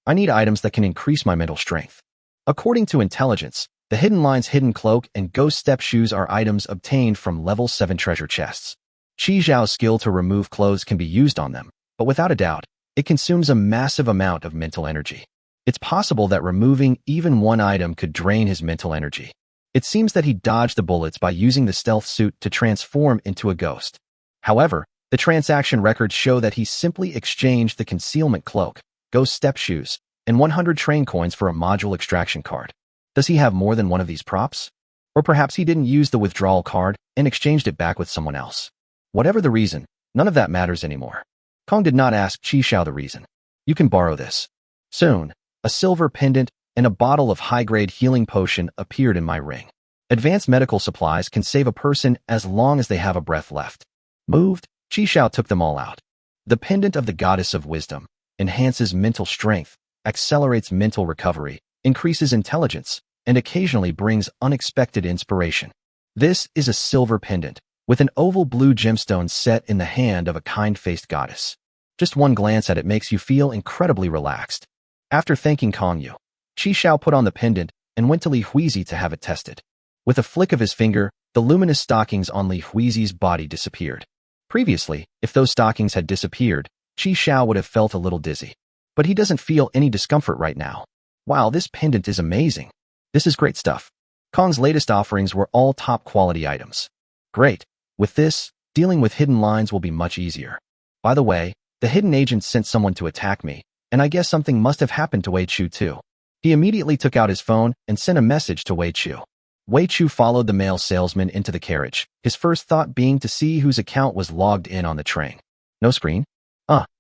I need items that can increase my mental strength. According to intelligence, the Hidden Line's hidden cloak and ghost step shoes are items obtained from level 7 treasure chests. Chi Xiao's skill to remove clothes can be used on them, but without a doubt, it consumes a massive amount of mental energy. It's possible that removing even one item could drain his mental energy. It seems that he dodged the bullets by using the stealth suit to transform into a ghost. However, the transaction records show that he simply exchanged the concealment cloak, ghost step shoes, and 100 train coins for a module extraction card. Does he have more than one of these props? Or perhaps he didn't use the withdrawal card and exchanged it back with someone else. Whatever the reason, none of that matters anymore. Kong did not ask Chi Xiao the reason. You can borrow this. Soon, a silver pendant and a bottle of high-grade healing potion appeared in my ring. Advanced medical supplies can save a person as long as they have a breath left. Moved, Chi Xiao took them all out. The pendant of the goddess of wisdom enhances mental strength, accelerates mental recovery, increases intelligence, and occasionally brings unexpected inspiration. This is a silver pendant, with an oval blue gemstone set in the hand of a kind-faced goddess. Just one glance at it makes you feel incredibly relaxed. After thanking Kong Yu, Chi Xiao put on the pendant and went to Li Huizi to have it tested. With a flick of his finger, the luminous stockings on Li Huizi's body disappeared. Previously, if those stockings had disappeared, Chi Xiao would have felt a little dizzy. But he doesn't feel any discomfort right now. Wow, this pendant is amazing. This is great stuff. Kong's latest offerings were all top-quality items. Great. With this, dealing with hidden lines will be much easier. By the way, the hidden agent sent someone to attack me, and I guess something must have happened to Wei Chu too. He immediately took out his phone and sent a message to Wei Chu. Wei Chu followed the male salesman into the carriage, his first thought being to see whose account was logged in on the train. No screen?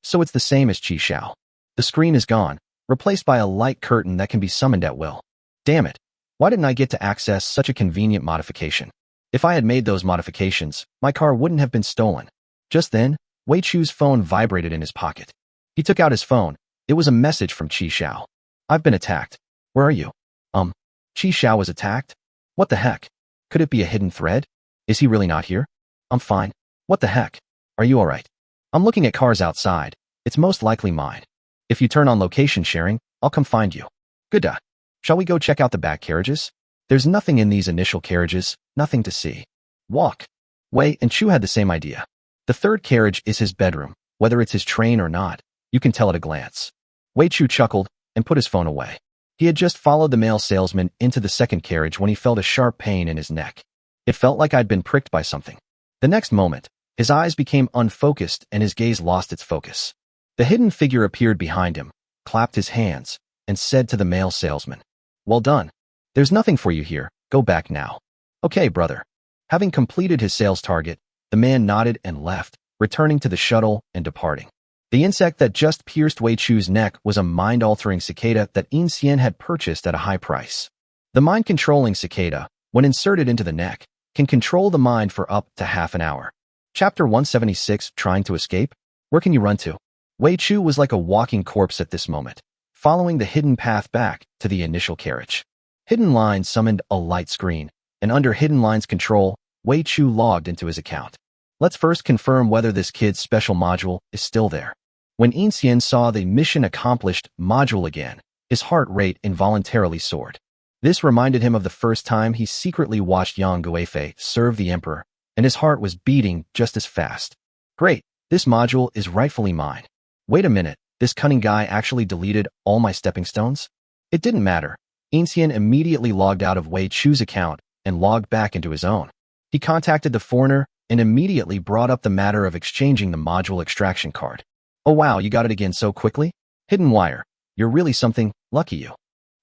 So it's the same as Chi Xiao. The screen is gone, replaced by a light curtain that can be summoned at will. Damn it. Why didn't I get to access such a convenient modification? If I had made those modifications, my car wouldn't have been stolen. Just then, Wei Chu's phone vibrated in his pocket. He took out his phone. It was a message from Chi Xiao. I've been attacked. Where are you? Chi Xiao was attacked? What the heck? Could it be a hidden thread? Is he really not here? I'm fine. What the heck? Are you alright? I'm looking at cars outside. It's most likely mine. If you turn on location sharing, I'll come find you. Good. Shall we go check out the back carriages? There's nothing in these initial carriages, nothing to see. Walk. Wei and Chu had the same idea. The third carriage is his bedroom. Whether it's his train or not, you can tell at a glance. Wei Chu chuckled and put his phone away. He had just followed the male salesman into the second carriage when he felt a sharp pain in his neck. It felt like I'd been pricked by something. The next moment, his eyes became unfocused and his gaze lost its focus. The hidden figure appeared behind him, clapped his hands, and said to the male salesman, Well done. There's nothing for you here. Go back now. Okay, brother. Having completed his sales target, the man nodded and left, returning to the shuttle and departing. The insect that just pierced Wei Chu's neck was a mind-altering cicada that Yin Xian had purchased at a high price. The mind-controlling cicada, when inserted into the neck, can control the mind for up to half an hour. Chapter 176, Trying to Escape? Where can you run to? Wei Chu was like a walking corpse at this moment, following the hidden path back to the initial carriage. Hidden Line summoned a light screen, and under Hidden Line's control, Wei Chu logged into his account. Let's first confirm whether this kid's special module is still there. When Yin Xian saw the mission accomplished module again, his heart rate involuntarily soared. This reminded him of the first time he secretly watched Yang Guifei serve the emperor, and his heart was beating just as fast. Great, this module is rightfully mine. Wait a minute, this cunning guy actually deleted all my stepping stones? It didn't matter. Yin Xian immediately logged out of Wei Chu's account and logged back into his own. He contacted the foreigner and immediately brought up the matter of exchanging the module extraction card. Oh wow, you got it again so quickly? Hidden Wire, you're really something, lucky you.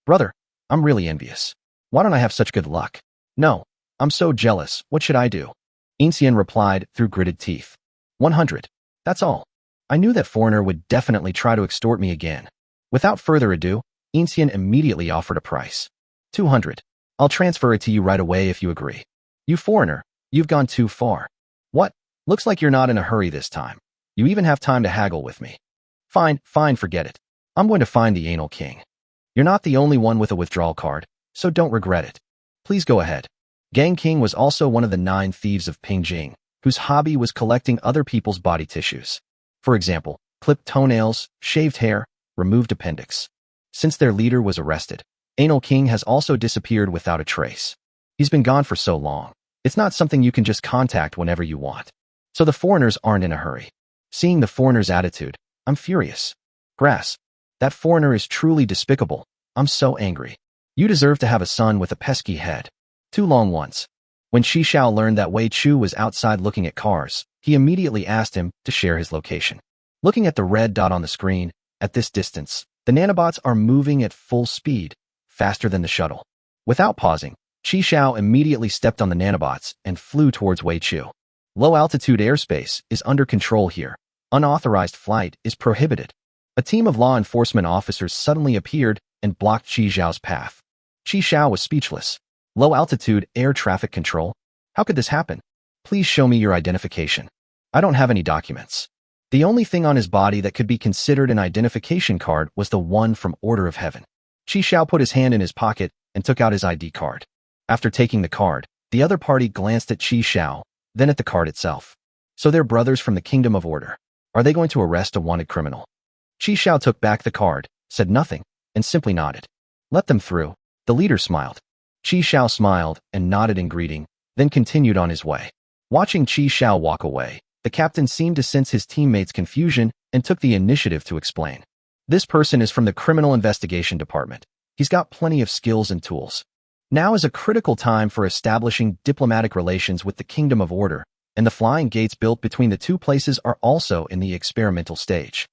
Brother, I'm really envious. Why don't I have such good luck? No, I'm so jealous, what should I do? Yin Xian replied through gritted teeth. 100. That's all. I knew that foreigner would definitely try to extort me again. Without further ado, Yin Xian immediately offered a price. 200. I'll transfer it to you right away if you agree. You foreigner, you've gone too far. What? Looks like you're not in a hurry this time. You even have time to haggle with me. Fine, forget it. I'm going to find the Anal King. You're not the only one with a withdrawal card, so don't regret it. Please go ahead. Gang King was also one of the 9 thieves of Pingjing, whose hobby was collecting other people's body tissues. For example, clipped toenails, shaved hair, removed appendix. Since their leader was arrested, Anal King has also disappeared without a trace. He's been gone for so long, it's not something you can just contact whenever you want. So the foreigners aren't in a hurry. Seeing the foreigner's attitude, I'm furious. Grass. That foreigner is truly despicable. I'm so angry. You deserve to have a son with a pesky head. 2 long ones. When Qi Xiao learned that Wei Chu was outside looking at cars, he immediately asked him to share his location. Looking at the red dot on the screen, at this distance, the nanobots are moving at full speed, faster than the shuttle. Without pausing, Qi Xiao immediately stepped on the nanobots and flew towards Wei Chu. Low-altitude airspace is under control here. Unauthorized flight is prohibited. A team of law enforcement officers suddenly appeared and blocked Qi Xiao's path. Qi Xiao was speechless. Low-altitude air traffic control? How could this happen? Please show me your identification. I don't have any documents. The only thing on his body that could be considered an identification card was the one from Order of Heaven. Qi Xiao put his hand in his pocket and took out his ID card. After taking the card, the other party glanced at Qi Xiao, then at the card itself. So they're brothers from the Kingdom of Order. Are they going to arrest a wanted criminal? Qi Xiao took back the card, said nothing, and simply nodded. Let them through. The leader smiled. Qi Xiao smiled and nodded in greeting, then continued on his way. Watching Qi Xiao walk away, the captain seemed to sense his teammates' confusion and took the initiative to explain. This person is from the Criminal Investigation Department. He's got plenty of skills and tools. Now is a critical time for establishing diplomatic relations with the Kingdom of Order, and the flying gates built between the 2 places are also in the experimental stage.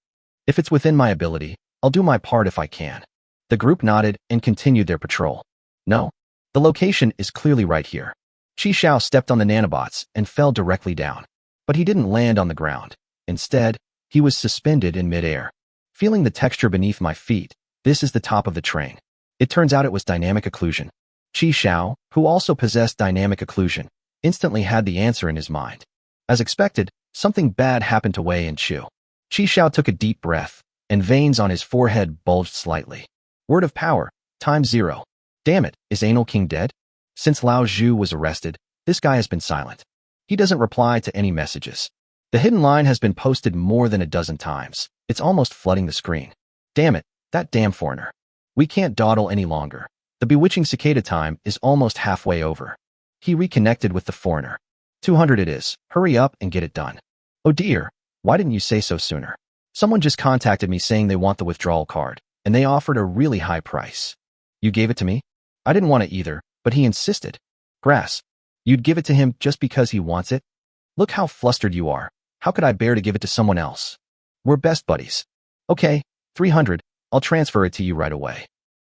If it's within my ability, I'll do my part if I can. The group nodded and continued their patrol. No, the location is clearly right here. Qi Xiao stepped on the nanobots and fell directly down. But he didn't land on the ground. Instead, he was suspended in midair. Feeling the texture beneath my feet, this is the top of the train. It turns out it was dynamic occlusion. Qi Xiao, who also possessed dynamic occlusion, instantly had the answer in his mind. As expected, something bad happened to Wei and Chu. Qi Xiao took a deep breath, and veins on his forehead bulged slightly. Word of power, times 0. Damn it, is Anal King dead? Since Lao Zhu was arrested, this guy has been silent. He doesn't reply to any messages. The hidden line has been posted more than a dozen times. It's almost flooding the screen. Damn it, that damn foreigner. We can't dawdle any longer. The bewitching cicada time is almost halfway over. He reconnected with the foreigner. 200 it is. Hurry up and get it done. Oh dear, why didn't you say so sooner? Someone just contacted me saying they want the withdrawal card, and they offered a really high price. You gave it to me? I didn't want it either, but he insisted. Grass. You'd give it to him just because he wants it? Look how flustered you are. How could I bear to give it to someone else? We're best buddies. Okay, 300. I'll transfer it to you right away.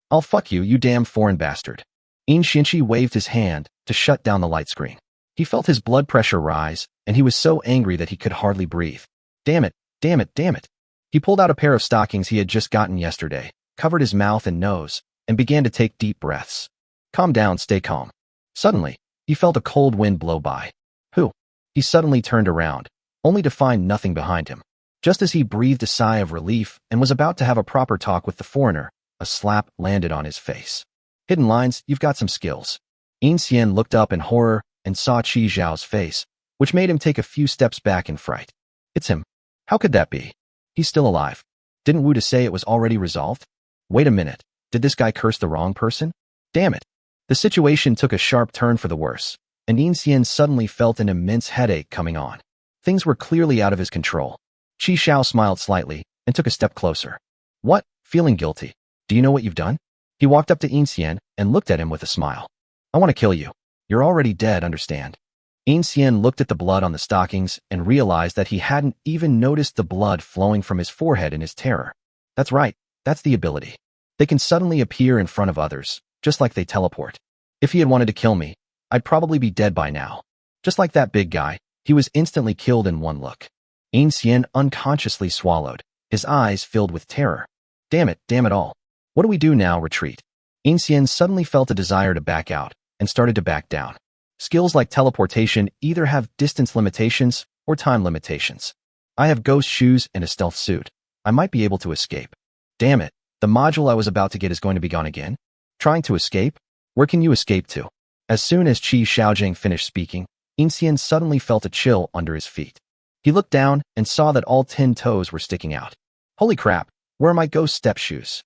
I'll fuck you, you damn foreign bastard. In Xinchi waved his hand to shut down the light screen. He felt his blood pressure rise, and he was so angry that he could hardly breathe. Damn it, damn it, damn it. He pulled out a pair of stockings he had just gotten yesterday, covered his mouth and nose, and began to take deep breaths. Calm down, stay calm. Suddenly, he felt a cold wind blow by. Who? He suddenly turned around, only to find nothing behind him. Just as he breathed a sigh of relief and was about to have a proper talk with the foreigner, a slap landed on his face. Hidden lines, you've got some skills. In Xian looked up in horror and saw Qi Xiao's face, which made him take a few steps back in fright. It's him. How could that be? He's still alive. Didn't Wu to say it was already resolved? Wait a minute. Did this guy curse the wrong person? Damn it. The situation took a sharp turn for the worse, and In Xian suddenly felt an immense headache coming on. Things were clearly out of his control. Qi Xiao smiled slightly and took a step closer. What? Feeling guilty? Do you know what you've done? He walked up to In Xian and looked at him with a smile. I want to kill you. You're already dead, understand? In Xian looked at the blood on the stockings and realized that he hadn't even noticed the blood flowing from his forehead in his terror. That's right, that's the ability. They can suddenly appear in front of others, just like they teleport. If he had wanted to kill me, I'd probably be dead by now. Just like that big guy, he was instantly killed in one look. In Xian unconsciously swallowed, his eyes filled with terror. Damn it all. What do we do now? Retreat. In Xian suddenly felt a desire to back out and started to back down. Skills like teleportation either have distance limitations or time limitations. I have ghost shoes and a stealth suit. I might be able to escape. Damn it, the module I was about to get is going to be gone again? Trying to escape? Where can you escape to? As soon as Qi Xiaojing finished speaking, Inxian suddenly felt a chill under his feet. He looked down and saw that all 10 toes were sticking out. Holy crap, where are my ghost step shoes?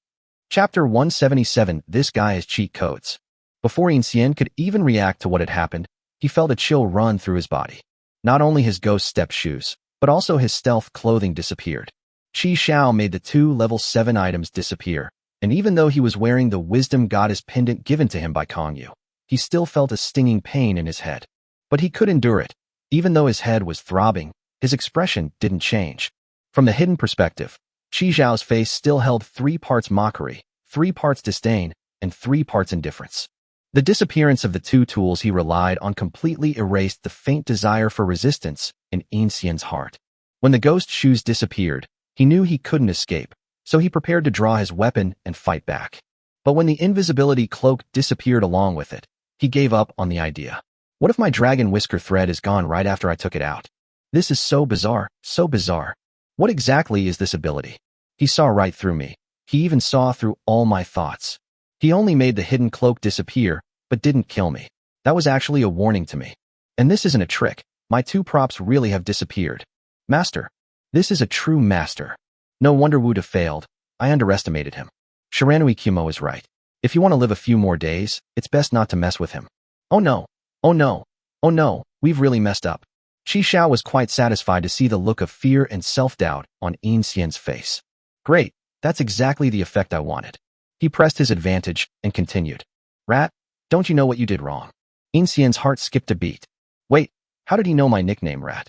Chapter 177, This Guy Has Cheat Codes. Before Inxian could even react to what had happened, he felt a chill run through his body. Not only his ghost step shoes, but also his stealth clothing disappeared. Qi Xiao made the 2 level 7 items disappear, and even though he was wearing the wisdom goddess pendant given to him by Kong Yu, he still felt a stinging pain in his head. But he could endure it. Even though his head was throbbing, his expression didn't change. From the hidden perspective, Qi Xiao's face still held 3 parts mockery, 3 parts disdain, and 3 parts indifference. The disappearance of the 2 tools he relied on completely erased the faint desire for resistance in Inxian's heart. When the ghost shoes disappeared, he knew he couldn't escape, so he prepared to draw his weapon and fight back. But when the invisibility cloak disappeared along with it, he gave up on the idea. What if my dragon whisker thread is gone right after I took it out? This is so bizarre, so bizarre. What exactly is this ability? He saw right through me. He even saw through all my thoughts. He only made the hidden cloak disappear, but didn't kill me. That was actually a warning to me. And this isn't a trick. My 2 props really have disappeared. Master. This is a true master. No wonder Wuda failed. I underestimated him. Shiranui Kumo is right. If you want to live a few more days, it's best not to mess with him. Oh no. Oh no. Oh no, we've really messed up. Qi Xiao was quite satisfied to see the look of fear and self-doubt on Inxian's face. Great, that's exactly the effect I wanted. He pressed his advantage and continued. Rat, don't you know what you did wrong? Inxian's heart skipped a beat. Wait, how did he know my nickname, Rat?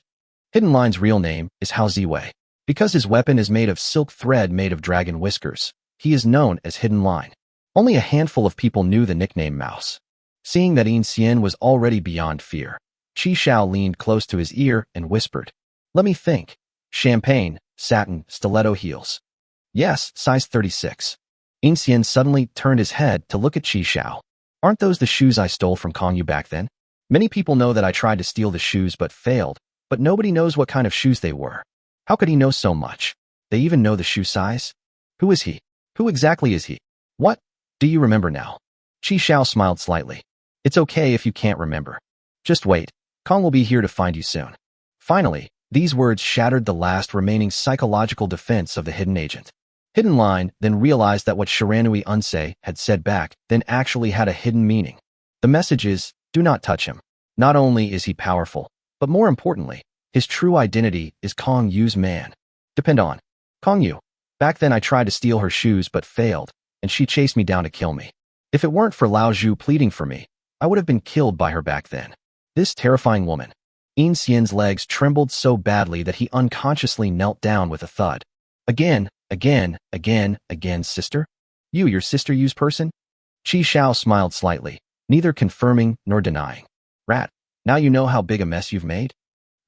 Hidden Line's real name is Hao Ziwei. Because his weapon is made of silk thread made of dragon whiskers, he is known as Hidden Line. Only a handful of people knew the nickname Mouse. Seeing that Inxian was already beyond fear, Qi Xiao leaned close to his ear and whispered, Let me think. Champagne, satin, stiletto heels. Yes, size 36. Inxian suddenly turned his head to look at Qi Xiao. Aren't those the shoes I stole from Kong Yu back then? Many people know that I tried to steal the shoes but failed, but nobody knows what kind of shoes they were. How could he know so much? They even know the shoe size? Who is he? Who exactly is he? What? Do you remember now? Qi Xiao smiled slightly. It's okay if you can't remember. Just wait. Kong will be here to find you soon. Finally, these words shattered the last remaining psychological defense of the hidden agent. Hidden Line then realized that what Shiranui Unsei had said back then actually had a hidden meaning. The message is, do not touch him. Not only is he powerful, but more importantly, his true identity is Kong Yu's man. Depend on Kong Yu. Back then I tried to steal her shoes but failed, and she chased me down to kill me. If it weren't for Lao Zhu pleading for me, I would have been killed by her back then. This terrifying woman. Inxian's legs trembled so badly that he unconsciously knelt down with a thud. Again, sister? Your sister Yu's person? Qi Xiao smiled slightly, neither confirming nor denying. Rat, now you know how big a mess you've made?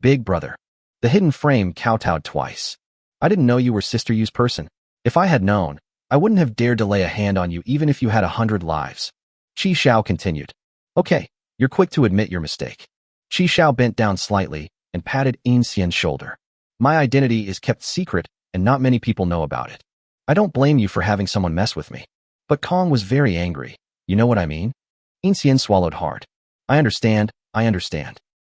Big brother. The hidden frame kowtowed twice. I didn't know you were sister Yu's person. If I had known, I wouldn't have dared to lay a hand on you even if you had 100 lives. Qi Xiao continued. Okay, you're quick to admit your mistake. Qi Xiao bent down slightly and patted Inxian's shoulder. My identity is kept secret and not many people know about it. I don't blame you for having someone mess with me. But Kong was very angry. You know what I mean? Inxian swallowed hard. I understand.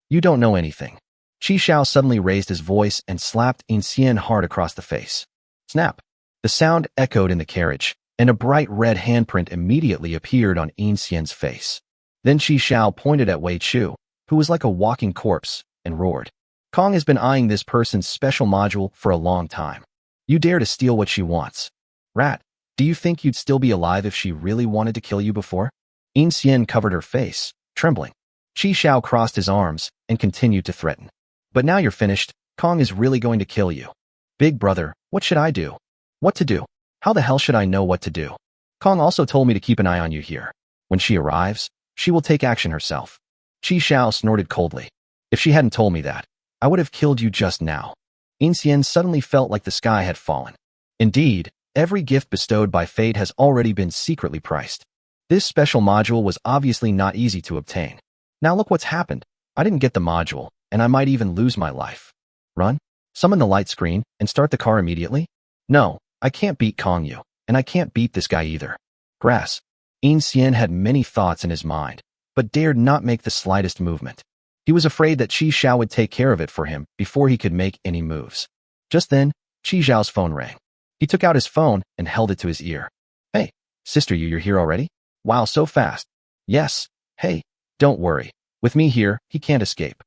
You don't know anything. Qi Xiao suddenly raised his voice and slapped Inxian hard across the face. Snap. The sound echoed in the carriage, and a bright red handprint immediately appeared on Inxian's face. Then Qi Xiao pointed at Wei Chu, who was like a walking corpse, and roared. Kong has been eyeing this person's special module for a long time. You dare to steal what she wants. Rat, do you think you'd still be alive if she really wanted to kill you before? Inxian covered her face, trembling. Qi Xiao crossed his arms and continued to threaten. But now you're finished. Kong is really going to kill you. Big brother, what should I do? What to do? How the hell should I know what to do? Kong also told me to keep an eye on you here. When she arrives, she will take action herself. Qi Xiao snorted coldly. If she hadn't told me that, I would have killed you just now. Inxian suddenly felt like the sky had fallen. Indeed, every gift bestowed by fate has already been secretly priced. This special module was obviously not easy to obtain. Now look what's happened. I didn't get the module, and I might even lose my life. Run? Summon the light screen and start the car immediately? No, I can't beat Kong Yu, and I can't beat this guy either. Grass. In Xian had many thoughts in his mind, but dared not make the slightest movement. He was afraid that Qi Xiao would take care of it for him before he could make any moves. Just then, Qi Xiao's phone rang. He took out his phone and held it to his ear. Hey, sister Yu, you're here already? Wow, so fast. Yes. Hey, don't worry. With me here, he can't escape.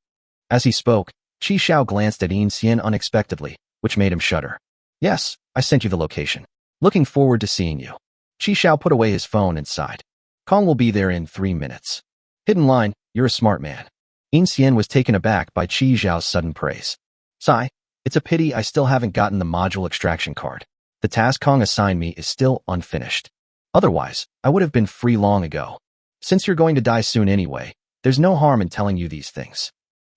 As he spoke, Qi Xiao glanced at In Xian unexpectedly, which made him shudder. Yes, I sent you the location. Looking forward to seeing you. Qi Xiao put away his phone and sighed. Kong will be there in 3 minutes. Hidden line, you're a smart man. In Xian was taken aback by Qi Xiao's sudden praise. Sigh, it's a pity I still haven't gotten the module extraction card. The task Kong assigned me is still unfinished. Otherwise, I would have been free long ago. Since you're going to die soon anyway, there's no harm in telling you these things.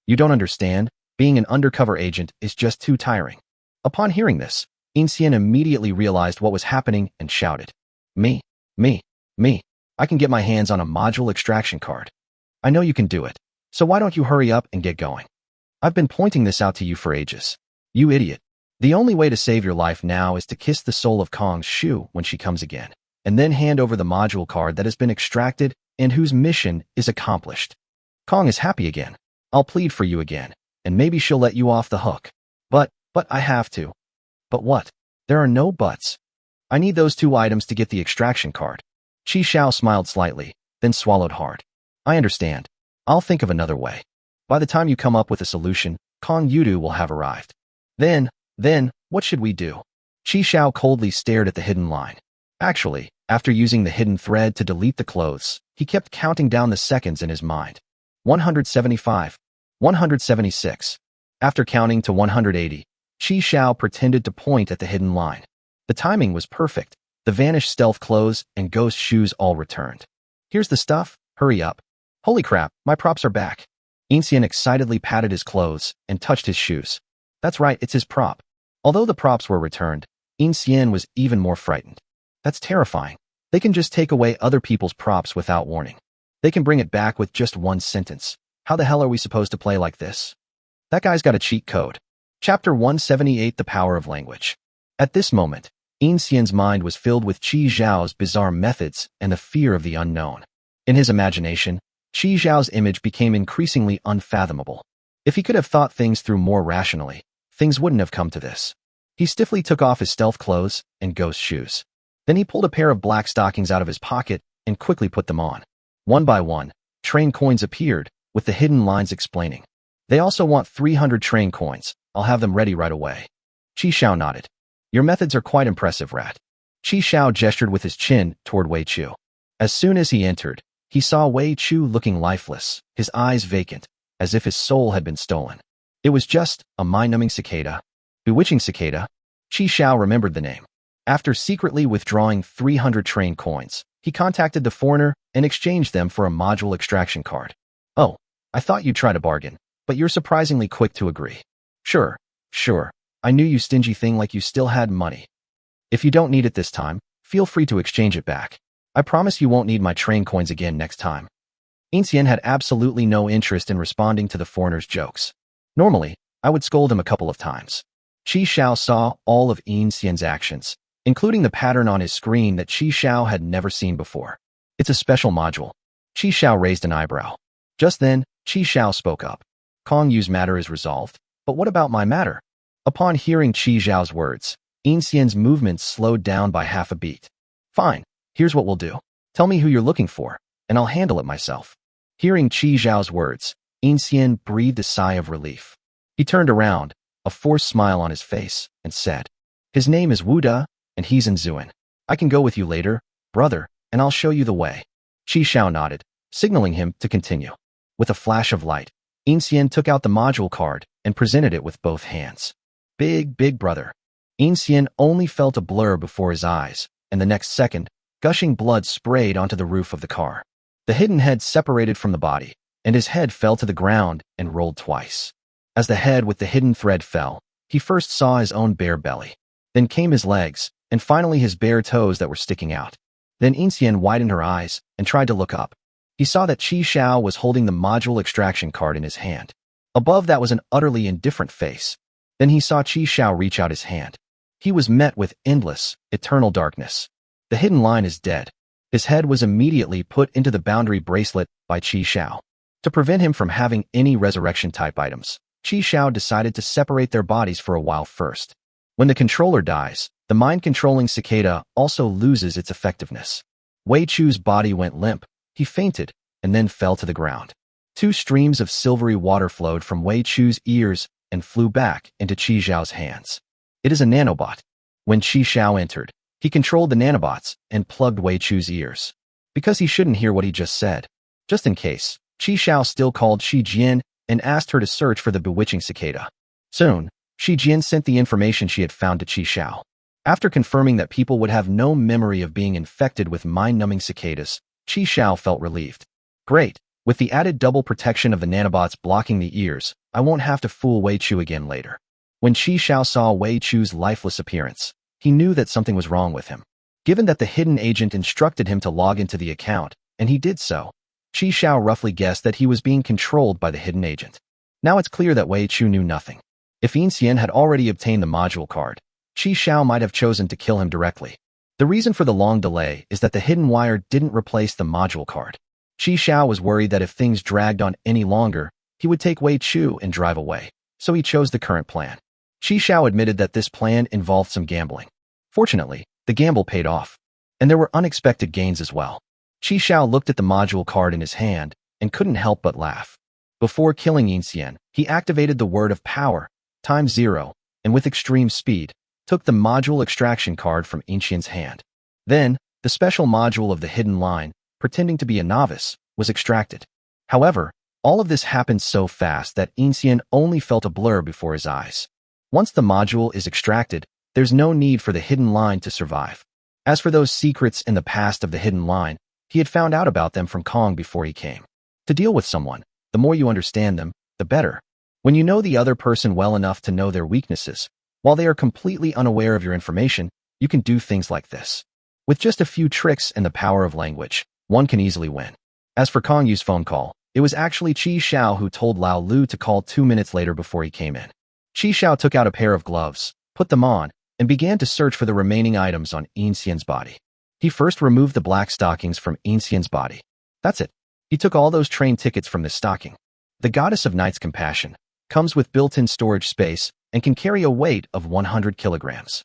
You don't understand, being an undercover agent is just too tiring. Upon hearing this, In Xian immediately realized what was happening and shouted. Me. I can get my hands on a module extraction card. I know you can do it, so why don't you hurry up and get going? I've been pointing this out to you for ages. You idiot. The only way to save your life now is to kiss the soul of Kong's Shu when she comes again, and then hand over the module card that has been extracted and whose mission is accomplished. Kong is happy again. I'll plead for you again, and maybe she'll let you off the hook. But I have to. But what? There are no buts. I need those 2 items to get the extraction card. Qi Xiao smiled slightly, then swallowed hard. I understand. I'll think of another way. By the time you come up with a solution, Kong Yudu will have arrived. Then, what should we do? Qi Xiao coldly stared at the hidden line. Actually, after using the hidden thread to delete the clothes, he kept counting down the seconds in his mind. 175. 176. After counting to 180, Qi Xiao pretended to point at the hidden line. The timing was perfect. The vanished stealth clothes and ghost shoes all returned. Here's the stuff. Hurry up. Holy crap, my props are back. In Xian excitedly patted his clothes and touched his shoes. That's right, it's his prop. Although the props were returned, In Xian was even more frightened. That's terrifying. They can just take away other people's props without warning. They can bring it back with just 1 sentence. How the hell are we supposed to play like this? That guy's got a cheat code. Chapter 178, The Power of Language. At this moment, In Xian's mind was filled with Qi Xiao's bizarre methods and the fear of the unknown. In his imagination, Qi Xiao's image became increasingly unfathomable. If he could have thought things through more rationally, things wouldn't have come to this. He stiffly took off his stealth clothes and ghost shoes. Then he pulled a pair of black stockings out of his pocket and quickly put them on. One by one, train coins appeared, with the hidden lines explaining. They also want 300 train coins. I'll have them ready right away. Qi Xiao nodded. Your methods are quite impressive, Rat. Qi Xiao gestured with his chin toward Wei Chu. As soon as he entered, he saw Wei Chu looking lifeless, his eyes vacant, as if his soul had been stolen. It was just a mind-numbing cicada. Bewitching cicada? Qi Xiao remembered the name. After secretly withdrawing 300 train coins, he contacted the foreigner and exchanged them for a module extraction card. Oh, I thought you'd try to bargain, but you're surprisingly quick to agree. Sure. I knew you stingy thing like you still had money. If you don't need it this time, feel free to exchange it back. I promise you won't need my train coins again next time. In Xian had absolutely no interest in responding to the foreigner's jokes. Normally, I would scold him a couple of times. Qi Xiao saw all of In Xian's actions, including the pattern on his screen that Qi Xiao had never seen before. It's a special module. Qi Xiao raised an eyebrow. Just then, Qi Xiao spoke up. Kong Yu's matter is resolved, but what about my matter? Upon hearing Qi Xiao's words, In Xian's movements slowed down by half a beat. Fine, here's what we'll do. Tell me who you're looking for, and I'll handle it myself. Hearing Qi Xiao's words, In Xian breathed a sigh of relief. He turned around, a forced smile on his face, and said, His name is Wu De, and he's in Zuan. I can go with you later, brother, and I'll show you the way. Qi Xiao nodded, signaling him to continue. With a flash of light, In Xian took out the module card and presented it with both hands. Big brother. In Xian only felt a blur before his eyes, and the next second, gushing blood sprayed onto the roof of the car. The hidden head separated from the body, and his head fell to the ground and rolled twice. As the head with the hidden thread fell, he first saw his own bare belly. Then came his legs, and finally his bare toes that were sticking out. Then In Xian widened her eyes and tried to look up. He saw that Qi Xiao was holding the module extraction card in his hand. Above that was an utterly indifferent face. Then he saw Qi Xiao reach out his hand. He was met with endless, eternal darkness. The hidden line is dead. His head was immediately put into the boundary bracelet by Qi Xiao. To prevent him from having any resurrection-type items, Qi Xiao decided to separate their bodies for a while first. When the controller dies, the mind-controlling cicada also loses its effectiveness. Wei Chu's body went limp, he fainted, and then fell to the ground. 2 streams of silvery water flowed from Wei Chu's ears and flew back into Qi Xiao's hands. It is a nanobot. When Qi Xiao entered, he controlled the nanobots and plugged Wei Chu's ears. Because he shouldn't hear what he just said. Just in case, Qi Xiao still called Shi Jian and asked her to search for the bewitching cicada. Soon, Shi Jian sent the information she had found to Qi Xiao. After confirming that people would have no memory of being infected with mind-numbing cicadas, Qi Xiao felt relieved. Great, with the added double protection of the nanobots blocking the ears, I won't have to fool Wei Chu again later. When Qi Xiao saw Wei Chu's lifeless appearance, he knew that something was wrong with him. Given that the hidden agent instructed him to log into the account, and he did so, Qi Xiao roughly guessed that he was being controlled by the hidden agent. Now it's clear that Wei Chu knew nothing. If Yin Xian had already obtained the module card, Qi Xiao might have chosen to kill him directly. The reason for the long delay is that the hidden wire didn't replace the module card. Qi Xiao was worried that if things dragged on any longer, he would take Wei Chu and drive away, so he chose the current plan. Qi Xiao admitted that this plan involved some gambling. Fortunately, the gamble paid off, and there were unexpected gains as well. Qi Xiao looked at the module card in his hand and couldn't help but laugh. Before killing Yin Xian, he activated the word of power, ×0, and with extreme speed, took the module extraction card from Yin Xian's hand. Then, the special module of the hidden line, pretending to be a novice, was extracted. However, all of this happened so fast that Yin Xian only felt a blur before his eyes. Once the module is extracted, there's no need for the hidden line to survive. As for those secrets in the past of the hidden line, he had found out about them from Kong before he came. To deal with someone, the more you understand them, the better. When you know the other person well enough to know their weaknesses, while they are completely unaware of your information, you can do things like this. With just a few tricks and the power of language, one can easily win. As for Kong Yu's phone call, it was actually Qi Xiao who told Lao Lu to call 2 minutes later before he came in. Qi Xiao took out a pair of gloves, put them on, and began to search for the remaining items on Yin Xian's body. He first removed the black stockings from Yin Xian's body. That's it. He took all those train tickets from this stocking. The Goddess of Night's Compassion comes with built-in storage space and can carry a weight of 100 kilograms.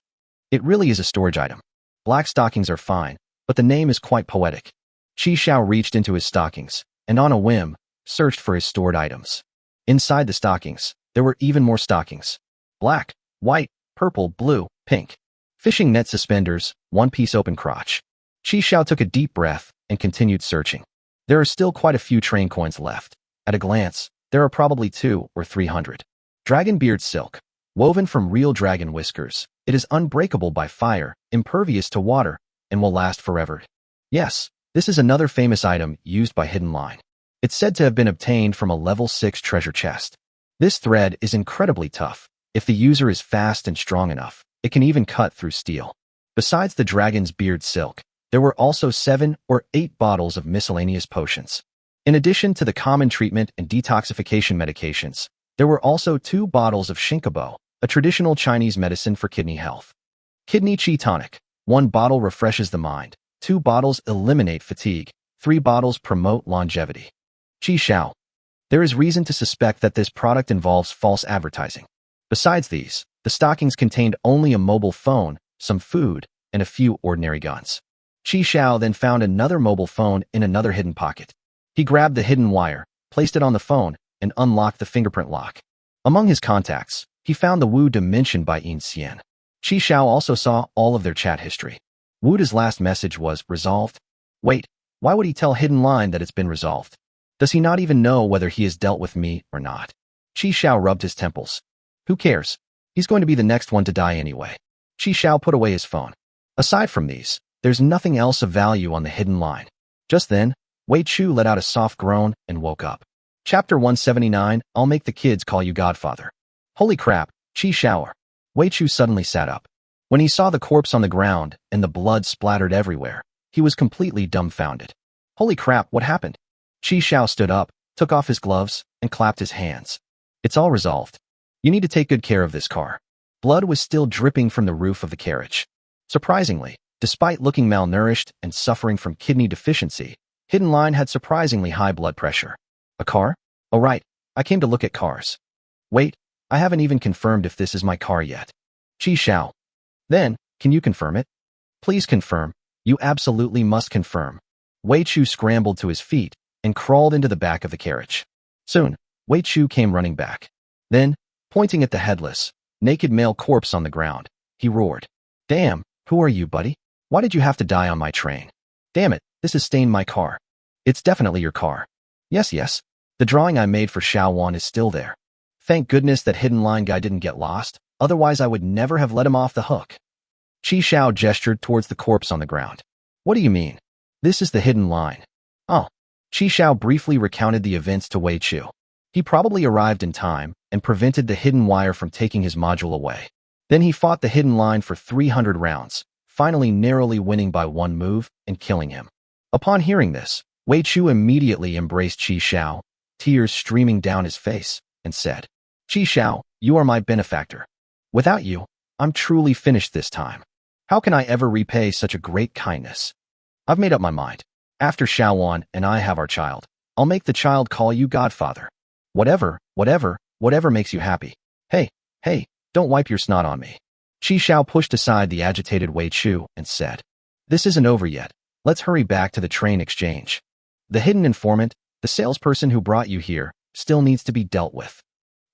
It really is a storage item. Black stockings are fine, but the name is quite poetic. Qi Xiao reached into his stockings, and on a whim, searched for his stored items. Inside the stockings, there were even more stockings. Black, white, purple, blue, pink. Fishing net suspenders, one-piece open crotch. Qi Xiao took a deep breath and continued searching. There are still quite a few train coins left. At a glance, there are probably 200 or 300. Dragon beard silk. Woven from real dragon whiskers, it is unbreakable by fire, impervious to water, and will last forever. Yes, this is another famous item used by Hidden Line. It's said to have been obtained from a level 6 treasure chest. This thread is incredibly tough. If the user is fast and strong enough, it can even cut through steel. Besides the dragon's beard silk, there were also 7 or 8 bottles of miscellaneous potions. In addition to the common treatment and detoxification medications, there were also 2 bottles of shinkabo, a traditional Chinese medicine for kidney health. Kidney Qi Tonic. 1 bottle refreshes the mind, 2 bottles eliminate fatigue, 3 bottles promote longevity. Qi Xiao. There is reason to suspect that this product involves false advertising. Besides these, the stockings contained only a mobile phone, some food, and a few ordinary guns. Qi Xiao then found another mobile phone in another hidden pocket. He grabbed the hidden wire, placed it on the phone, and unlocked the fingerprint lock. Among his contacts, he found the Wu mentioned by Yin Xian. Qi Xiao also saw all of their chat history. Wu's last message was, resolved? Wait, why would he tell Hidden Line that it's been resolved? Does he not even know whether he has dealt with me or not? Qi Xiao rubbed his temples. Who cares? He's going to be the next one to die anyway. Qi Xiao put away his phone. Aside from these, there's nothing else of value on the Hidden Line. Just then, Wei Chu let out a soft groan and woke up. Chapter 179, I'll make the kids call you Godfather. Holy crap, Qi Xiao. Wei Chu suddenly sat up. When he saw the corpse on the ground and the blood splattered everywhere, he was completely dumbfounded. Holy crap, what happened? Qi Xiao stood up, took off his gloves, and clapped his hands. It's all resolved. You need to take good care of this car. Blood was still dripping from the roof of the carriage. Surprisingly, despite looking malnourished and suffering from kidney deficiency, Hidden Line had surprisingly high blood pressure. A car? Oh right, I came to look at cars. Wait, I haven't even confirmed if this is my car yet. Chi Xiao. Then, can you confirm it? Please confirm. You absolutely must confirm. Wei Chu scrambled to his feet and crawled into the back of the carriage. Soon, Wei Chu came running back. Then, pointing at the headless, naked male corpse on the ground, he roared. Damn, who are you, buddy? Why did you have to die on my train? Damn it, this has stained my car. It's definitely your car. Yes. The drawing I made for Xiao Wan is still there. Thank goodness that Hidden Line guy didn't get lost, otherwise I would never have let him off the hook. Chi Xiao gestured towards the corpse on the ground. What do you mean? This is the Hidden Line. Oh. Chi Xiao briefly recounted the events to Wei Chu. He probably arrived in time and prevented the hidden wire from taking his module away. Then he fought the Hidden Line for 300 rounds, finally narrowly winning by one move and killing him. Upon hearing this, Wei Chu immediately embraced Chi Xiao, tears streaming down his face, and said, Chi Xiao, you are my benefactor. Without you, I'm truly finished this time. How can I ever repay such a great kindness? I've made up my mind. After Xiao Wan and I have our child, I'll make the child call you Godfather. Whatever makes you happy. Hey, don't wipe your snot on me. Chi Xiao pushed aside the agitated Wei Chu and said, This isn't over yet. Let's hurry back to the train exchange. The hidden informant, the salesperson who brought you here, still needs to be dealt with.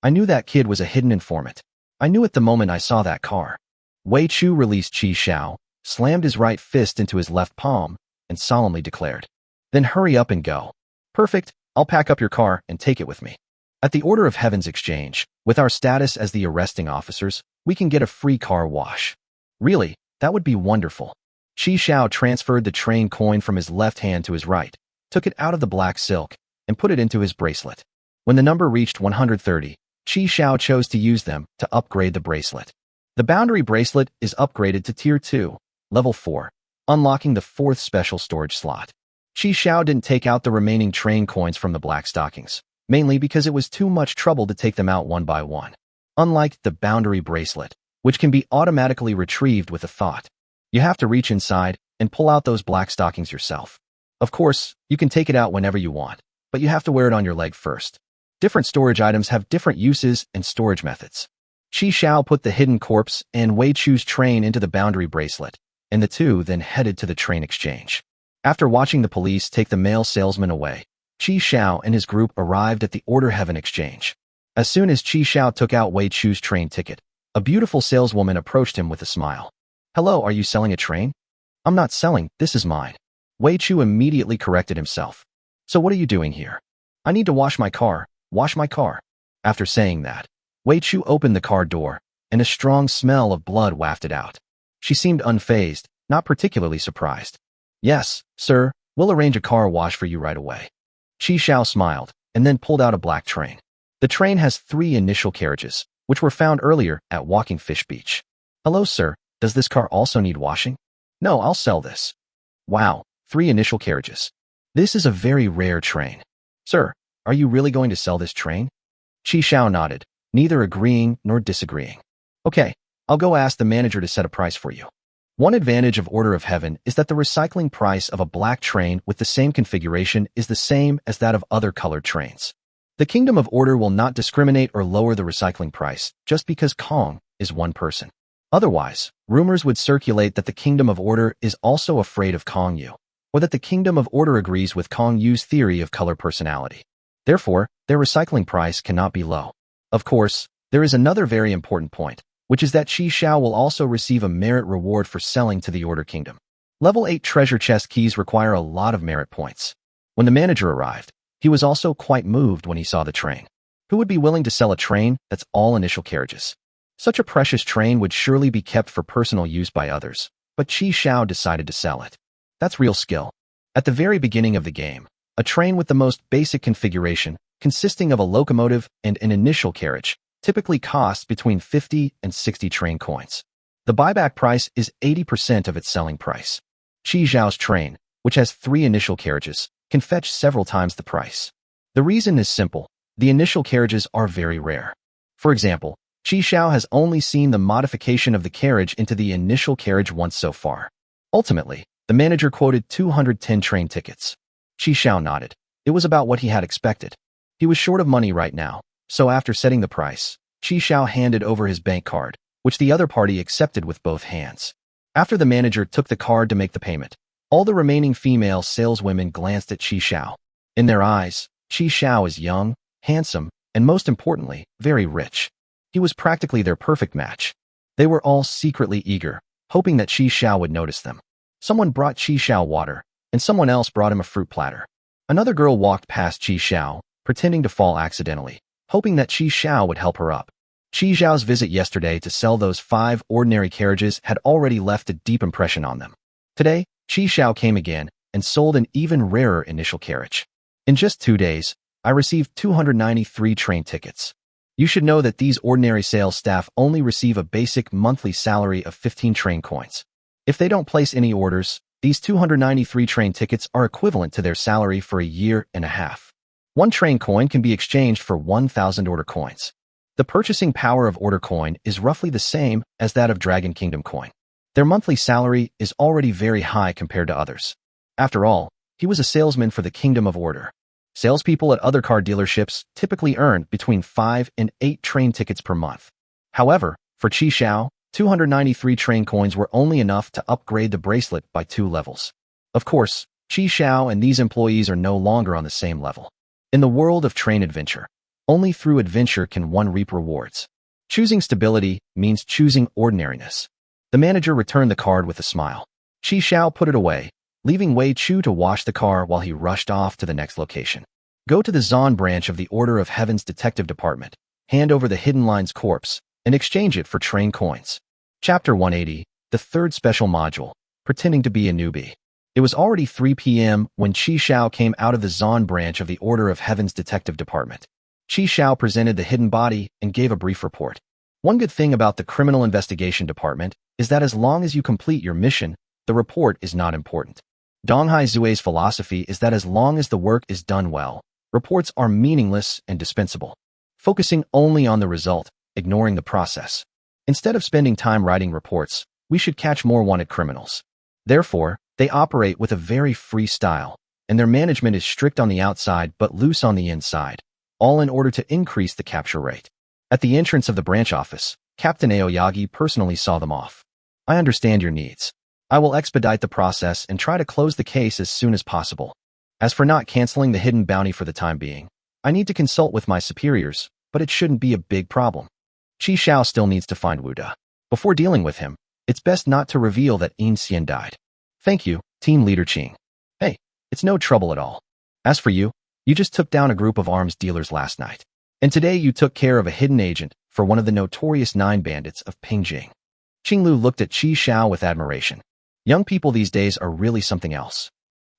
I knew that kid was a hidden informant. I knew it the moment I saw that car. Wei Chu released Chi Xiao, slammed his right fist into his left palm, and solemnly declared, Then hurry up and go. Perfect, I'll pack up your car and take it with me. At the Order of Heaven's exchange, with our status as the arresting officers, we can get a free car wash. Really, that would be wonderful. Chi Xiao transferred the train coin from his left hand to his right, took it out of the black silk, and put it into his bracelet. When the number reached 130, Chi Xiao chose to use them to upgrade the bracelet. The boundary bracelet is upgraded to Tier 2, Level 4, unlocking the 4th special storage slot. Chi Xiao didn't take out the remaining train coins from the black stockings, mainly because it was too much trouble to take them out one by one. Unlike the boundary bracelet, which can be automatically retrieved with a thought. You have to reach inside and pull out those black stockings yourself. Of course, you can take it out whenever you want, but you have to wear it on your leg first. Different storage items have different uses and storage methods. Chi Xiao put the hidden corpse and Wei Chu's train into the boundary bracelet, and the two then headed to the train exchange. After watching the police take the male salesman away, Chi Xiao and his group arrived at the Order Heaven exchange. As soon as Chi Xiao took out Wei Chu's train ticket, a beautiful saleswoman approached him with a smile. Hello, are you selling a train? I'm not selling, this is mine. Wei Chu immediately corrected himself. So what are you doing here? I need to wash my car. After saying that, Wei Chu opened the car door, and a strong smell of blood wafted out. She seemed unfazed, not particularly surprised. Yes, sir, we'll arrange a car wash for you right away. Chi Xiao smiled, and then pulled out a black train. The train has 3 initial carriages, which were found earlier at Walking Fish Beach. Hello, sir, does this car also need washing? No, I'll sell this. Wow, 3 initial carriages. This is a very rare train. Sir, are you really going to sell this train? Chi Xiao nodded, neither agreeing nor disagreeing. Okay, I'll go ask the manager to set a price for you. One advantage of Order of Heaven is that the recycling price of a black train with the same configuration is the same as that of other colored trains. The Kingdom of Order will not discriminate or lower the recycling price just because Kong is one person. Otherwise, rumors would circulate that the Kingdom of Order is also afraid of Kong Yu, or that the Kingdom of Order agrees with Kong Yu's theory of color personality. Therefore, their recycling price cannot be low. Of course, there is another very important point, which is that Chi Xiao will also receive a merit reward for selling to the Order Kingdom. Level 8 treasure chest keys require a lot of merit points. When the manager arrived, he was also quite moved when he saw the train. Who would be willing to sell a train that's all initial carriages? Such a precious train would surely be kept for personal use by others, but Chi Xiao decided to sell it. That's real skill. At the very beginning of the game, a train with the most basic configuration, consisting of a locomotive and an initial carriage, typically costs between 50 and 60 train coins. The buyback price is 80% of its selling price. Chi Xiao's train, which has 3 initial carriages, can fetch several times the price. The reason is simple. The initial carriages are very rare. For example, Qi Xiao has only seen the modification of the carriage into the initial carriage once so far. Ultimately, the manager quoted 210 train tickets. Qi Xiao nodded. It was about what he had expected. He was short of money right now, so after setting the price, Qi Xiao handed over his bank card, which the other party accepted with both hands. After the manager took the card to make the payment, all the remaining female saleswomen glanced at Qi Xiao. In their eyes, Qi Xiao is young, handsome, and most importantly, very rich. He was practically their perfect match. They were all secretly eager, hoping that Qi Xiao would notice them. Someone brought Qi Xiao water, and someone else brought him a fruit platter. Another girl walked past Qi Xiao, pretending to fall accidentally, hoping that Qi Xiao would help her up. Qi Xiao's visit yesterday to sell those 5 ordinary carriages had already left a deep impression on them. Today, Qi Xiao came again and sold an even rarer initial carriage. In just 2 days, I received 293 train tickets. You should know that these ordinary sales staff only receive a basic monthly salary of 15 train coins. If they don't place any orders, these 293 train tickets are equivalent to their salary for a year and a half. 1 train coin can be exchanged for 1,000 order coins. The purchasing power of order coin is roughly the same as that of Dragon Kingdom coin. Their monthly salary is already very high compared to others. After all, he was a salesman for the Kingdom of Order. Salespeople at other car dealerships typically earn between 5 and 8 train tickets per month. However, for Qi Xiao, 293 train coins were only enough to upgrade the bracelet by 2 levels. Of course, Qi Xiao and these employees are no longer on the same level. In the world of train adventure, only through adventure can one reap rewards. Choosing stability means choosing ordinariness. The manager returned the card with a smile. Qi Xiao put it away, leaving Wei Chu to wash the car while he rushed off to the next location. Go to the Zon branch of the Order of Heaven's Detective Department, hand over the Hidden Line's corpse, and exchange it for train coins. Chapter 180, the third special module, pretending to be a newbie. It was already 3 p.m. when Qi Xiao came out of the Zon branch of the Order of Heaven's Detective Department. Qi Xiao presented the hidden body and gave a brief report. One good thing about the Criminal Investigation Department is that as long as you complete your mission, the report is not important. Donghai Zue's philosophy is that as long as the work is done well, reports are meaningless and dispensable. Focusing only on the result, ignoring the process. Instead of spending time writing reports, we should catch more wanted criminals. Therefore, they operate with a very free style, and their management is strict on the outside but loose on the inside, all in order to increase the capture rate. At the entrance of the branch office, Captain Aoyagi personally saw them off. I understand your needs. I will expedite the process and try to close the case as soon as possible. As for not canceling the hidden bounty for the time being, I need to consult with my superiors, but it shouldn't be a big problem. Qi Xiao still needs to find Wu De. Before dealing with him, it's best not to reveal that Yin Xian died. Thank you, Team Leader Qing. Hey, it's no trouble at all. As for you, you just took down a group of arms dealers last night. And today you took care of a hidden agent for one of the notorious 9 bandits of Pingjing. Qinglu looked at Qi Xiao with admiration. Young people these days are really something else.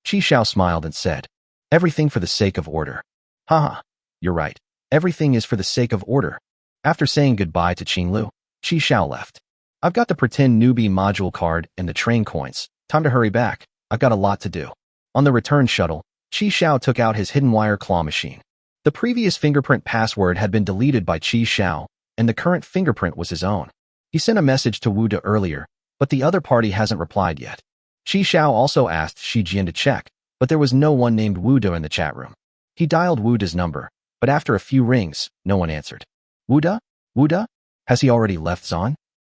Qi Xiao smiled and said, everything for the sake of order. Haha, you're right. Everything is for the sake of order. After saying goodbye to Qinglu, Qi Xiao left. I've got the pretend newbie module card and the train coins. Time to hurry back. I've got a lot to do. On the return shuttle, Qi Xiao took out his hidden wire claw machine. The previous fingerprint password had been deleted by Qi Xiao, and the current fingerprint was his own. He sent a message to Wu De earlier, but the other party hasn't replied yet. Qi Xiao also asked Shi Jian to check, but there was no one named Wu De in the chat room. He dialed Wu De's number, but after a few rings, no one answered. Wu De? Wu De? Has he already left Zon?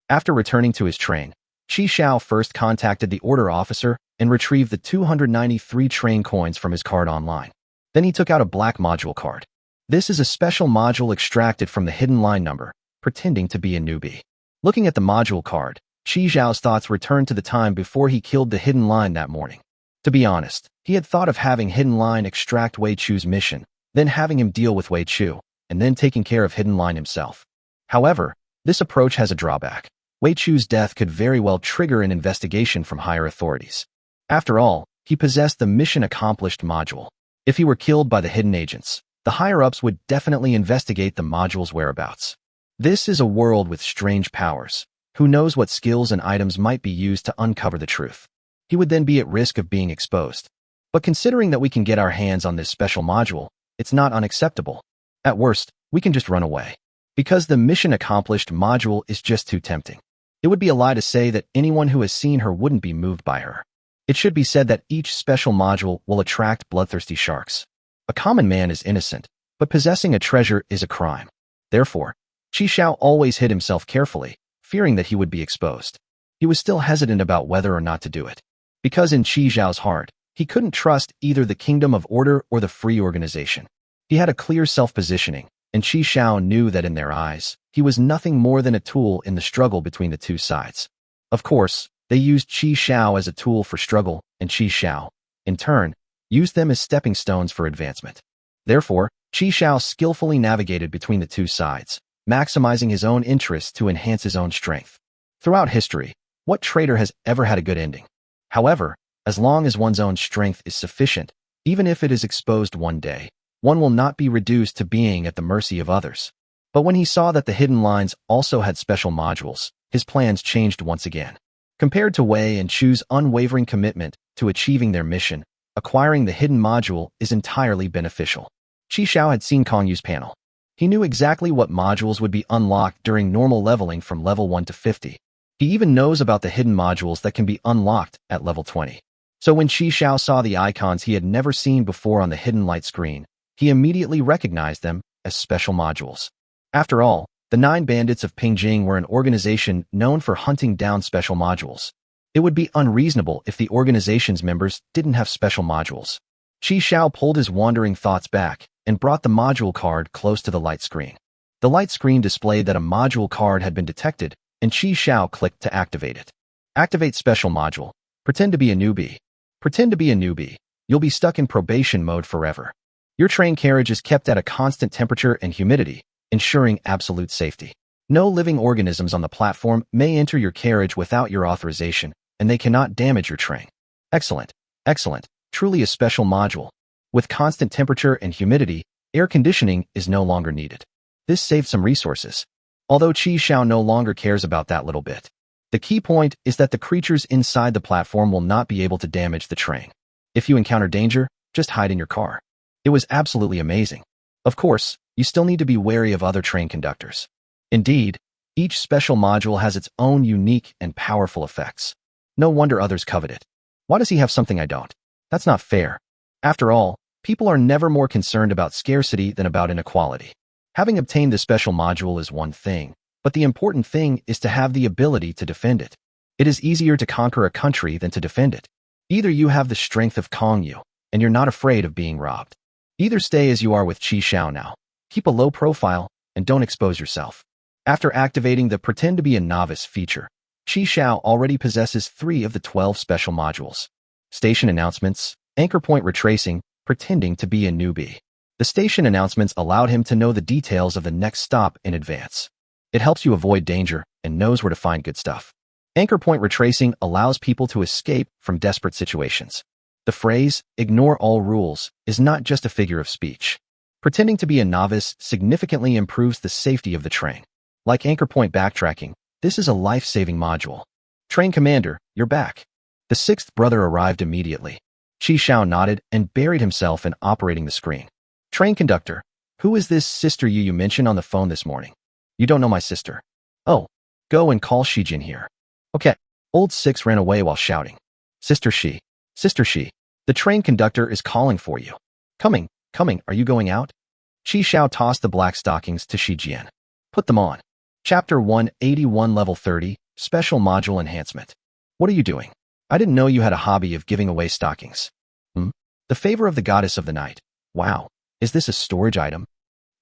After returning to his train, Qi Xiao first contacted the order officer and retrieved the 293 train coins from his card online. Then he took out a black module card. This is a special module extracted from the hidden line number, pretending to be a newbie. Looking at the module card, Qi Xiao's thoughts returned to the time before he killed the hidden line that morning. To be honest, he had thought of having hidden line extract Wei Chu's mission, then having him deal with Wei Chu, and then taking care of hidden line himself. However, this approach has a drawback. Wei Chu's death could very well trigger an investigation from higher authorities. After all, he possessed the mission accomplished module. If he were killed by the hidden agents, the higher-ups would definitely investigate the module's whereabouts. This is a world with strange powers. Who knows what skills and items might be used to uncover the truth? He would then be at risk of being exposed. But considering that we can get our hands on this special module, it's not unacceptable. At worst, we can just run away. because the mission accomplished module is just too tempting. It would be a lie to say that anyone who has seen her wouldn't be moved by her. It should be said that each special module will attract bloodthirsty sharks. A common man is innocent, but possessing a treasure is a crime. Therefore, Qi Xiao always hid himself carefully, fearing that he would be exposed. He was still hesitant about whether or not to do it, because in Qi Xiao's heart, he couldn't trust either the Kingdom of Order or the Free Organization. He had a clear self-positioning, and Qi Xiao knew that in their eyes, he was nothing more than a tool in the struggle between the two sides. Of course, they used Qi Xiao as a tool for struggle, and Qi Xiao, in turn, used them as stepping stones for advancement. Therefore, Qi Xiao skillfully navigated between the two sides, maximizing his own interests to enhance his own strength. Throughout history, what traitor has ever had a good ending? However, as long as one's own strength is sufficient, even if it is exposed one day, one will not be reduced to being at the mercy of others. But when he saw that the hidden lines also had special modules, his plans changed once again. Compared to Wei and Chu's unwavering commitment to achieving their mission, acquiring the hidden module is entirely beneficial. Qi Xiao had seen Kong Yu's panel. He knew exactly what modules would be unlocked during normal leveling from level 1 to 50. He even knows about the hidden modules that can be unlocked at level 20. So when Qi Xiao saw the icons he had never seen before on the hidden light screen, he immediately recognized them as special modules. After all, the 9 Bandits of Pingjing were an organization known for hunting down special modules. It would be unreasonable if the organization's members didn't have special modules. Qi Xiao pulled his wandering thoughts back and brought the module card close to the light screen. The light screen displayed that a module card had been detected, and Qi Xiao clicked to activate it. Activate special module. Pretend to be a newbie. Pretend to be a newbie. You'll be stuck in probation mode forever. Your train carriage is kept at a constant temperature and humidity, ensuring absolute safety. No living organisms on the platform may enter your carriage without your authorization, and they cannot damage your train. Excellent. Excellent. Truly a special module. With constant temperature and humidity, air conditioning is no longer needed. This saved some resources. Although Qi Xiao no longer cares about that little bit. The key point is that the creatures inside the platform will not be able to damage the train. If you encounter danger, just hide in your car. It was absolutely amazing. Of course, you still need to be wary of other train conductors. Indeed, each special module has its own unique and powerful effects. No wonder others covet it. Why does he have something I don't? That's not fair. After all, people are never more concerned about scarcity than about inequality. Having obtained the special module is one thing, but the important thing is to have the ability to defend it. It is easier to conquer a country than to defend it. Either you have the strength of Kong Yu, and you're not afraid of being robbed. Either stay as you are with Qi Xiao now. Keep a low profile, and don't expose yourself. After activating the Pretend to be a Novice feature, Qi Xiao already possesses 3 of the 12 special modules. Station announcements, anchor point retracing, pretending to be a newbie. The station announcements allowed him to know the details of the next stop in advance. It helps you avoid danger and knows where to find good stuff. Anchor point retracing allows people to escape from desperate situations. The phrase, ignore all rules, is not just a figure of speech. Pretending to be a novice significantly improves the safety of the train. Like anchor point backtracking, this is a life-saving module. Train commander, you're back. The 6th brother arrived immediately. Qi Xiao nodded and buried himself in operating the screen. Train conductor, who is this sister you mentioned on the phone this morning? You don't know my sister. Oh, go and call Shijin here. Okay. Old 6 ran away while shouting. Sister Shi, the train conductor is calling for you. Coming, are you going out? Qi Xiao tossed the black stockings to Shijian. Put them on. Chapter 181 Level 30, Special Module Enhancement. What are you doing? I didn't know you had a hobby of giving away stockings. The favor of the goddess of the night. Wow, is this a storage item?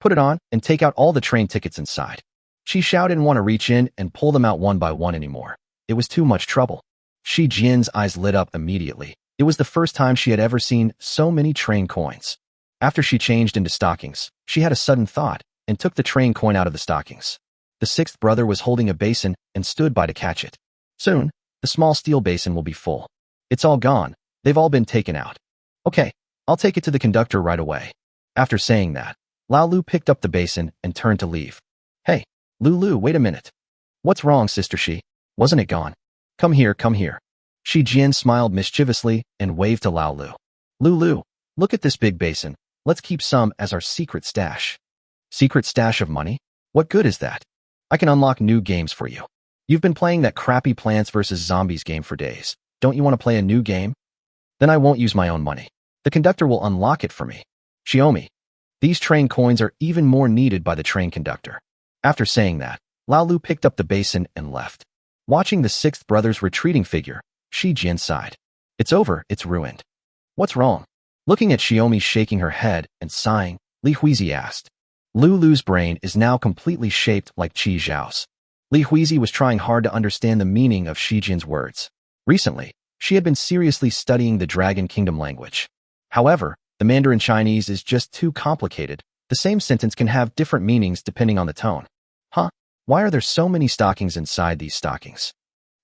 Put it on and take out all the train tickets inside. Qi Xiao didn't want to reach in and pull them out one by one anymore. It was too much trouble. Shi Jian's eyes lit up immediately. It was the first time she had ever seen so many train coins. After she changed into stockings, she had a sudden thought and took the train coin out of the stockings. The 6th brother was holding a basin and stood by to catch it. Soon, the small steel basin will be full. It's all gone. They've all been taken out. Okay, I'll take it to the conductor right away. After saying that, Lao Lu picked up the basin and turned to leave. Hey, Lulu, wait a minute. What's wrong, Sister Shi? Wasn't it gone? Come here. Shi Jian smiled mischievously and waved to Lao Lu. Lulu, look at this big basin. Let's keep some as our secret stash. Secret stash of money? What good is that? I can unlock new games for you. You've been playing that crappy Plants vs. Zombies game for days. Don't you want to play a new game? Then I won't use my own money. The conductor will unlock it for me. Xiaomi. These train coins are even more needed by the train conductor. After saying that, Lao Lu picked up the basin and left. Watching the sixth brother's retreating figure, Shi Jian sighed. It's over, it's ruined. What's wrong? Looking at Xiaomi shaking her head and sighing, Li Huizi asked. Lu's brain is now completely shaped like Qi Zhao's. Li Huizi was trying hard to understand the meaning of Shi Jian's words. Recently, she had been seriously studying the Dragon Kingdom language. However, the Mandarin Chinese is just too complicated. The same sentence can have different meanings depending on the tone. Huh? Why are there so many stockings inside these stockings?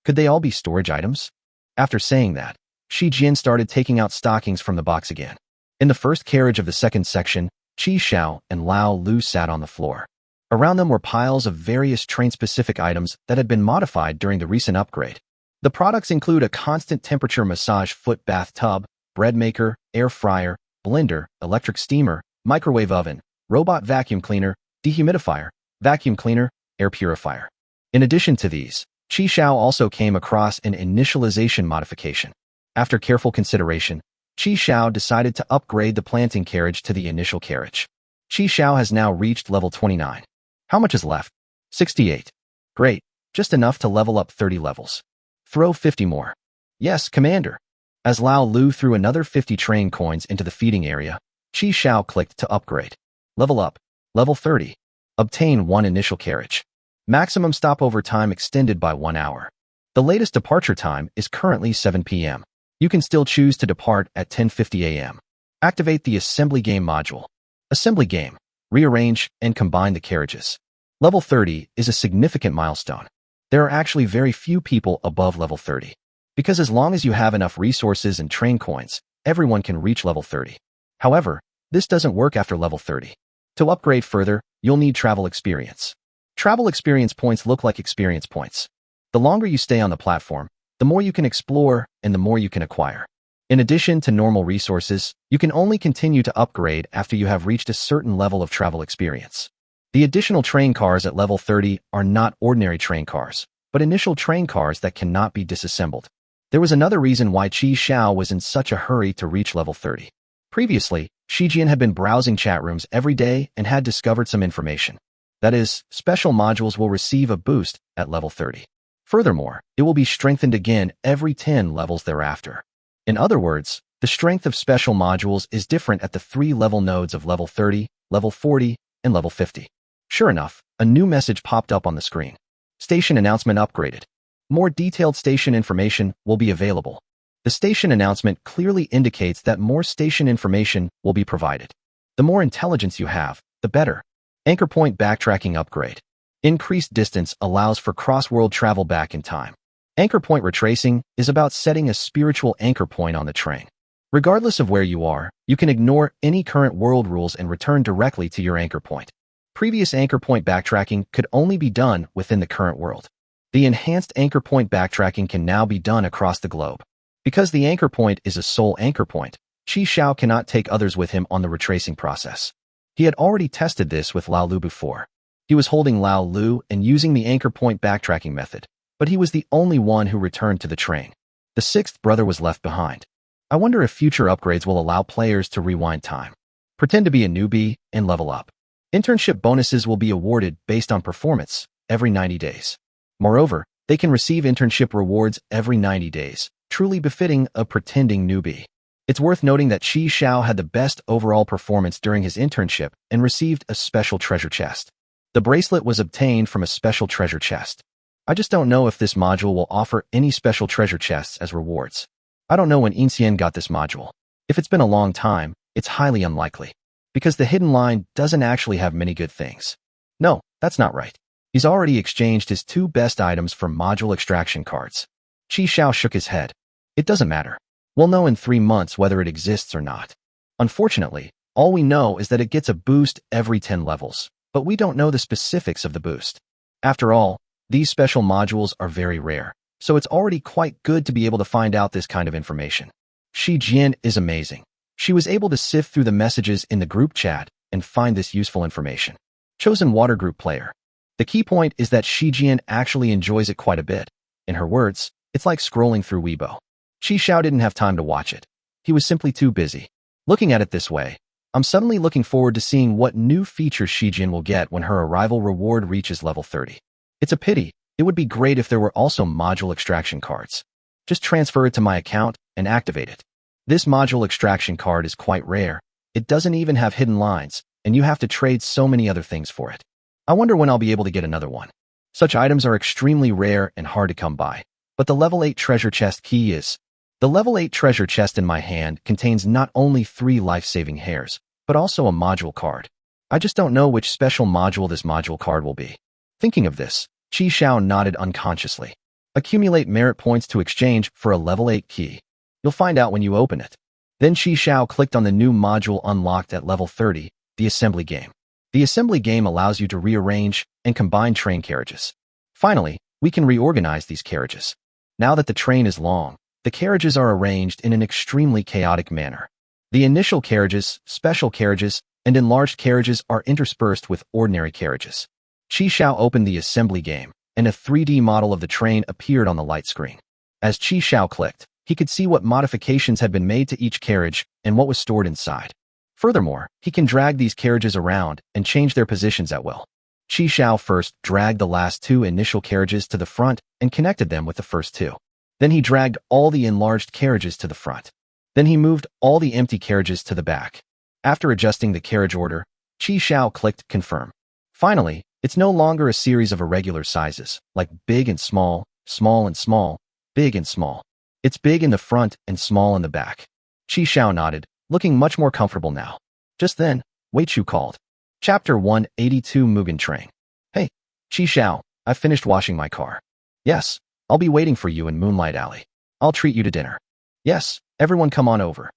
Could they all be storage items? After saying that, Shi Jian started taking out stockings from the box again. In the first carriage of the second section, Qi Xiao and Lao Lu sat on the floor. Around them were piles of various train-specific items that had been modified during the recent upgrade. The products include a constant temperature massage foot bath tub, bread maker, air fryer, blender, electric steamer, microwave oven, robot vacuum cleaner, dehumidifier, vacuum cleaner, air purifier. In addition to these, Qi Xiao also came across an initialization modification. After careful consideration, Qi Xiao decided to upgrade the planting carriage to the initial carriage. Qi Xiao has now reached level 29. How much is left? 68. Great, just enough to level up 30 levels. Throw 50 more. Yes, Commander. As Lao Lu threw another 50 train coins into the feeding area, Qi Xiao clicked to upgrade. Level up. Level 30. Obtain 1 initial carriage. Maximum stopover time extended by 1 hour. The latest departure time is currently 7 p.m. You can still choose to depart at 10:50 a.m. Activate the Assembly Game module. Assembly Game. Rearrange and combine the carriages. Level 30 is a significant milestone. There are actually very few people above level 30. Because as long as you have enough resources and train coins, everyone can reach level 30. However, this doesn't work after level 30. To upgrade further, you'll need travel experience. Travel experience points look like experience points. The longer you stay on the platform, the more you can explore and the more you can acquire. In addition to normal resources, you can only continue to upgrade after you have reached a certain level of travel experience. The additional train cars at level 30 are not ordinary train cars, but initial train cars that cannot be disassembled. There was another reason why Qi Xiao was in such a hurry to reach level 30. Previously, Shi Jian had been browsing chat rooms every day and had discovered some information. That is, special modules will receive a boost at level 30. Furthermore, it will be strengthened again every 10 levels thereafter. In other words, the strength of special modules is different at the 3 level nodes of level 30, level 40, and level 50. Sure enough, a new message popped up on the screen. Station announcement upgraded. More detailed station information will be available. The station announcement clearly indicates that more station information will be provided. The more intelligence you have, the better. Anchor point backtracking upgrade. Increased distance allows for cross-world travel back in time. Anchor point retracing is about setting a spiritual anchor point on the train. Regardless of where you are, you can ignore any current world rules and return directly to your anchor point. Previous anchor point backtracking could only be done within the current world. The enhanced anchor point backtracking can now be done across the globe. Because the anchor point is a sole anchor point, Qi Xiao cannot take others with him on the retracing process. He had already tested this with Lao Lu before. He was holding Lao Lu and using the anchor point backtracking method, but he was the only one who returned to the train. The sixth brother was left behind. I wonder if future upgrades will allow players to rewind time. Pretend to be a newbie and level up. Internship bonuses will be awarded based on performance every 90 days. Moreover, they can receive internship rewards every 90 days, truly befitting a pretending newbie. It's worth noting that Qi Xiao had the best overall performance during his internship and received a special treasure chest. The bracelet was obtained from a special treasure chest. I just don't know if this module will offer any special treasure chests as rewards. I don't know when Inxian got this module. If it's been a long time, it's highly unlikely. Because the hidden line doesn't actually have many good things. No, that's not right. He's already exchanged his 2 best items for module extraction cards. Qi Xiao shook his head. It doesn't matter. We'll know in 3 months whether it exists or not. Unfortunately, all we know is that it gets a boost every 10 levels. But we don't know the specifics of the boost. After all, these special modules are very rare, so it's already quite good to be able to find out this kind of information. Shi Jian is amazing. She was able to sift through the messages in the group chat and find this useful information. Chosen water group player. The key point is that Shijian actually enjoys it quite a bit. In her words, it's like scrolling through Weibo. Qi Xiao didn't have time to watch it. He was simply too busy. Looking at it this way, I'm suddenly looking forward to seeing what new features Shijian will get when her arrival reward reaches level 30. It's a pity. It would be great if there were also module extraction cards. Just transfer it to my account and activate it. This module extraction card is quite rare. It doesn't even have hidden lines, and you have to trade so many other things for it. I wonder when I'll be able to get another one. Such items are extremely rare and hard to come by. But the level 8 treasure chest key is. The level 8 treasure chest in my hand contains not only 3 life-saving hairs, but also a module card. I just don't know which special module this module card will be. Thinking of this, Qi Xiao nodded unconsciously. Accumulate merit points to exchange for a level 8 key. You'll find out when you open it. Then Qi Xiao clicked on the new module unlocked at level 30, the assembly game. The assembly game allows you to rearrange and combine train carriages. Finally, we can reorganize these carriages. Now that the train is long, the carriages are arranged in an extremely chaotic manner. The initial carriages, special carriages, and enlarged carriages are interspersed with ordinary carriages. Qi Xiao opened the assembly game, and a 3D model of the train appeared on the light screen. As Qi Xiao clicked, he could see what modifications had been made to each carriage and what was stored inside. Furthermore, he can drag these carriages around and change their positions at will. Qi Xiao first dragged the last 2 initial carriages to the front and connected them with the first 2. Then he dragged all the enlarged carriages to the front. Then he moved all the empty carriages to the back. After adjusting the carriage order, Qi Xiao clicked Confirm. Finally, it's no longer a series of irregular sizes, like big and small, small and small, big and small. It's big in the front and small in the back. Qi Xiao nodded, looking much more comfortable now. Just then, Wei Chu called. Chapter 182 Mugen Train. Hey, Qi Xiao, I've finished washing my car. Yes, I'll be waiting for you in Moonlight Alley. I'll treat you to dinner. Yes, everyone come on over.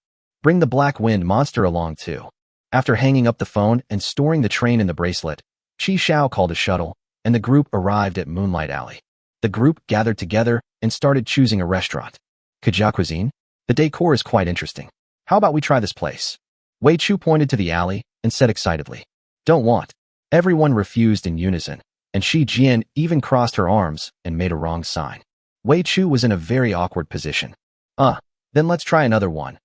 Bring the Black Wind monster along too. After hanging up the phone and storing the train in the bracelet, Qi Xiao called a shuttle, and the group arrived at Moonlight Alley. The group gathered together and started choosing a restaurant. Kaja Cuisine? The decor is quite interesting. How about we try this place? Wei Chu pointed to the alley and said excitedly. Don't want. Everyone refused in unison, and Shi Jian even crossed her arms and made a wrong sign. Wei Chu was in a very awkward position. Then let's try another one.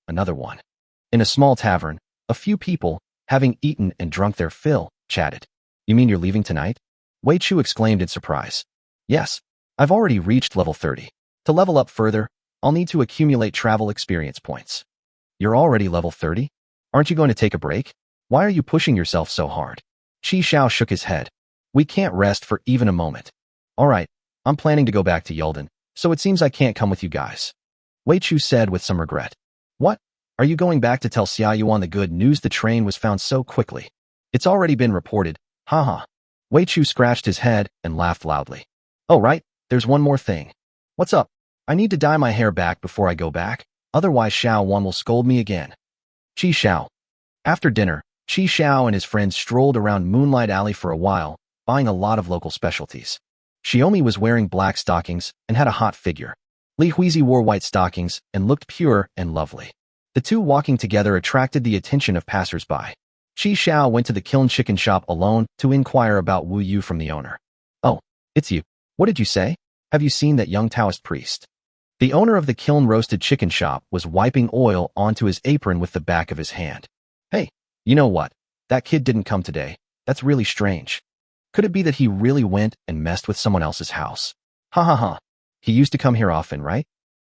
In a small tavern, a few people, having eaten and drunk their fill, chatted. You mean you're leaving tonight? Wei Chu exclaimed in surprise. Yes, I've already reached level 30. To level up further, I'll need to accumulate travel experience points. You're already level 30? Aren't you going to take a break? Why are you pushing yourself so hard? Qi Xiao shook his head. We can't rest for even a moment. All right, I'm planning to go back to Yulden, so it seems I can't come with you guys. Wei Chu said with some regret. What? Are you going back to tell Xia Yuan the good news the train was found so quickly? It's already been reported. Haha. Wei Chu scratched his head and laughed loudly. Oh right, there's one more thing. What's up? I need to dye my hair back before I go back, otherwise Xiao Wan will scold me again. Qi Xiao. After dinner, Qi Xiao and his friends strolled around Moonlight Alley for a while, buying a lot of local specialties. Xiaomi was wearing black stockings and had a hot figure. Li Huizi wore white stockings and looked pure and lovely. The two walking together attracted the attention of passers-by. Qi Xiao went to the Kiln Chicken shop alone to inquire about Wu Yu from the owner. Oh, it's you. What did you say? Have you seen that young Taoist priest? The owner of the Kiln Roasted Chicken shop was wiping oil onto his apron with the back of his hand. Hey, you know what? That kid didn't come today. That's really strange. Could it be that he really went and messed with someone else's house? Ha ha ha. He used to come here often, right?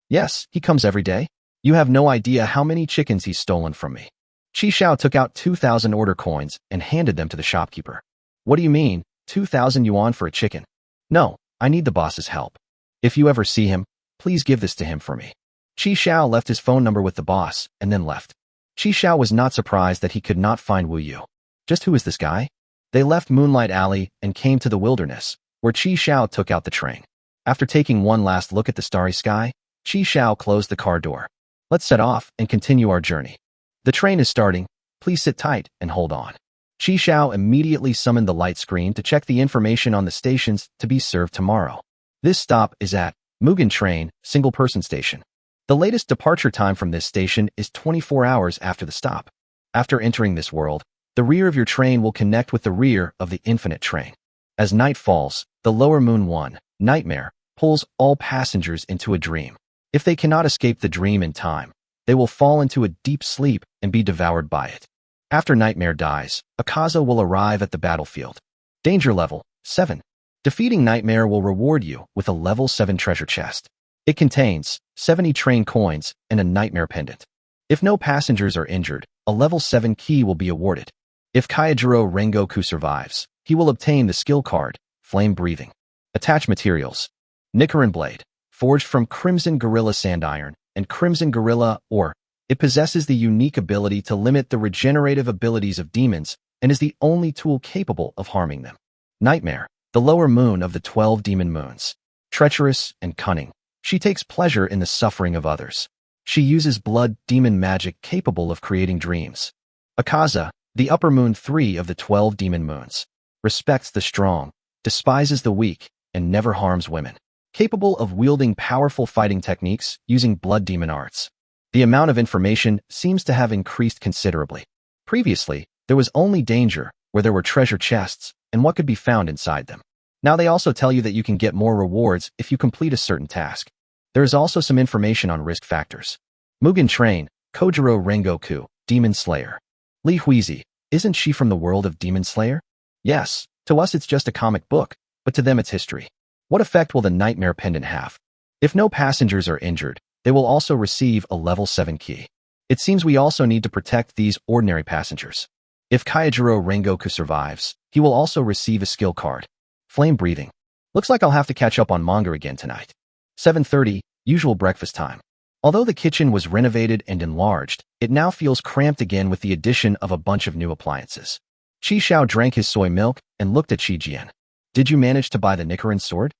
Yes, he comes every day. You have no idea how many chickens he's stolen from me. Qi Xiao took out 2,000 order coins and handed them to the shopkeeper. What do you mean, 2,000 yuan for a chicken? No, I need the boss's help. If you ever see him, please give this to him for me. Qi Xiao left his phone number with the boss and then left. Qi Xiao was not surprised that he could not find Wu Yu. Just who is this guy? They left Moonlight Alley and came to the wilderness, where Qi Xiao took out the train. After taking one last look at the starry sky, Qi Xiao closed the car door. Let's set off and continue our journey. The train is starting. Please sit tight and hold on. Qi Xiao immediately summoned the light screen to check the information on the stations to be served tomorrow. This stop is at Mugen Train, single-person station. The latest departure time from this station is 24 hours after the stop. After entering this world, the rear of your train will connect with the rear of the infinite train. As night falls, the lower moon one, nightmare, pulls all passengers into a dream. If they cannot escape the dream in time, they will fall into a deep sleep and be devoured by it. After nightmare dies, Akaza will arrive at the battlefield. Danger level 7. Defeating nightmare will reward you with a level 7 treasure chest. It contains 70 train coins and a nightmare pendant. If no passengers are injured, a level 7 key will be awarded. If Kyojuro Rengoku survives, he will obtain the skill card, Flame Breathing. Attached materials: Nichiren Blade, forged from Crimson Gorilla Sand Iron and Crimson Gorilla Ore. It possesses the unique ability to limit the regenerative abilities of demons and is the only tool capable of harming them. Nightmare, the lower moon of the 12 demon moons. Treacherous and cunning, she takes pleasure in the suffering of others. She uses blood demon magic capable of creating dreams. Akaza, the upper moon 3 of the 12 demon moons. Respects the strong, despises the weak, and never harms women. Capable of wielding powerful fighting techniques using blood demon arts. The amount of information seems to have increased considerably. Previously, there was only danger where there were treasure chests and what could be found inside them. Now they also tell you that you can get more rewards if you complete a certain task. There is also some information on risk factors. Mugen Train, Kojiro Rengoku, Demon Slayer. Li Huizi, isn't she from the world of Demon Slayer? Yes, to us it's just a comic book, but to them it's history. What effect will the Nightmare Pendant have? If no passengers are injured, they will also receive a level 7 key. It seems we also need to protect these ordinary passengers. If Kyojuro Rengoku survives, he will also receive a skill card. Flame Breathing. Looks like I'll have to catch up on manga again tonight. 7:30, usual breakfast time. Although the kitchen was renovated and enlarged, it now feels cramped again with the addition of a bunch of new appliances. Qi Xiao drank his soy milk and looked at Qi Jian. Did you manage to buy the Nichiren sword?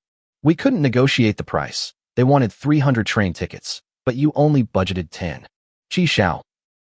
We couldn't negotiate the price. They wanted 300 train tickets, but you only budgeted 10. Qi Xiao.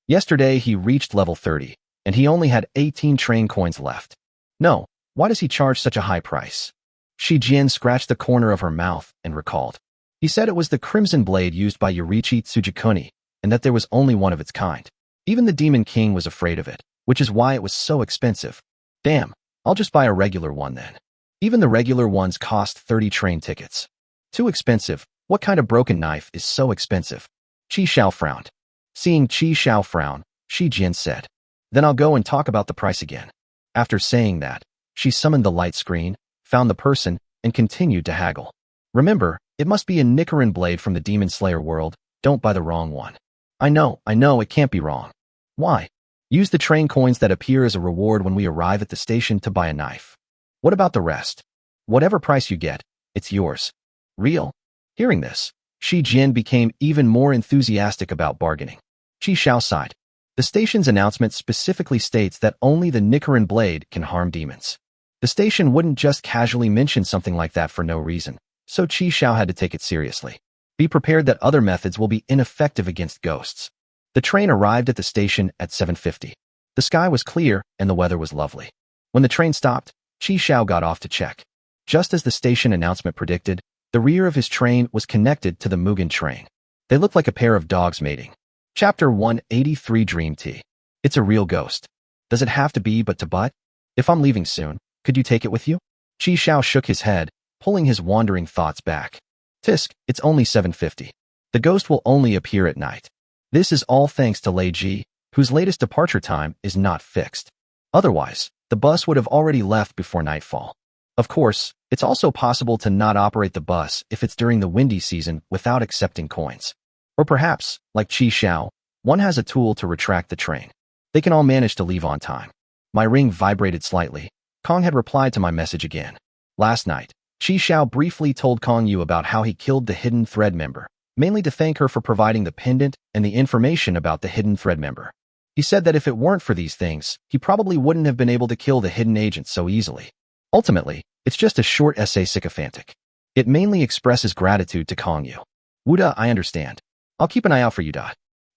Yesterday he reached level 30, and he only had 18 train coins left. No, why does he charge such a high price? Qi Jian scratched the corner of her mouth and recalled. He said it was the crimson blade used by Yoriichi Tsujikuni, and that there was only one of its kind. Even the Demon King was afraid of it, which is why it was so expensive. Damn, I'll just buy a regular one then. Even the regular ones cost 30 train tickets. Too expensive. What kind of broken knife is so expensive? Qi Xiao frowned. Seeing Qi Xiao frown, Qi Jian said, then I'll go and talk about the price again. After saying that, she summoned the light screen, found the person, and continued to haggle. Remember, it must be a Nichiren blade from the Demon Slayer world. Don't buy the wrong one. I know, it can't be wrong. Why? Use the train coins that appear as a reward when we arrive at the station to buy a knife. What about the rest? Whatever price you get, it's yours. Real? Hearing this, Qi Jian became even more enthusiastic about bargaining. Qi Xiao sighed. The station's announcement specifically states that only the Nichiren blade can harm demons. The station wouldn't just casually mention something like that for no reason, so Qi Xiao had to take it seriously. Be prepared that other methods will be ineffective against ghosts. The train arrived at the station at 7:50. The sky was clear and the weather was lovely. When the train stopped, Qi Xiao got off to check. Just as the station announcement predicted, the rear of his train was connected to the Mugen train. They looked like a pair of dogs mating. Chapter 183 Dream Tea. It's a real ghost. Does it have to be but to butt? If I'm leaving soon, could you take it with you? Qi Xiao shook his head, pulling his wandering thoughts back. Tisk, it's only 7:50. The ghost will only appear at night. This is all thanks to Lei Ji, whose latest departure time is not fixed. Otherwise, the bus would have already left before nightfall. Of course, it's also possible to not operate the bus if it's during the windy season without accepting coins. Or perhaps, like Qi Xiao, one has a tool to retract the train. They can all manage to leave on time. My ring vibrated slightly. Kong had replied to my message again. Last night, Qi Xiao briefly told Kong Yu about how he killed the Hidden Thread member, mainly to thank her for providing the pendant and the information about the Hidden Thread member. He said that if it weren't for these things, he probably wouldn't have been able to kill the hidden agent so easily. Ultimately, it's just a short essay sycophantic. It mainly expresses gratitude to Kong Yu. Wuda, I understand. I'll keep an eye out for you.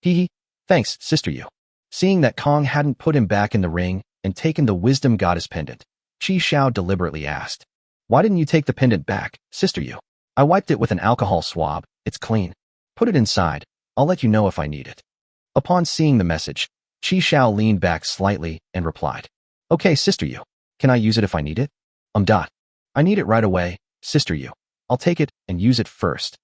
Hee. Thanks, Sister Yu. Seeing that Kong hadn't put him back in the ring and taken the Wisdom Goddess pendant, Qi Xiao deliberately asked, why didn't you take the pendant back, Sister Yu? I wiped it with an alcohol swab. It's clean. Put it inside. I'll let you know if I need it. Upon seeing the message, Chi Xiao leaned back slightly and replied, "Okay, Sister Yu. Can I use it if I need it?" I need it right away, Sister Yu. I'll take it and use it first."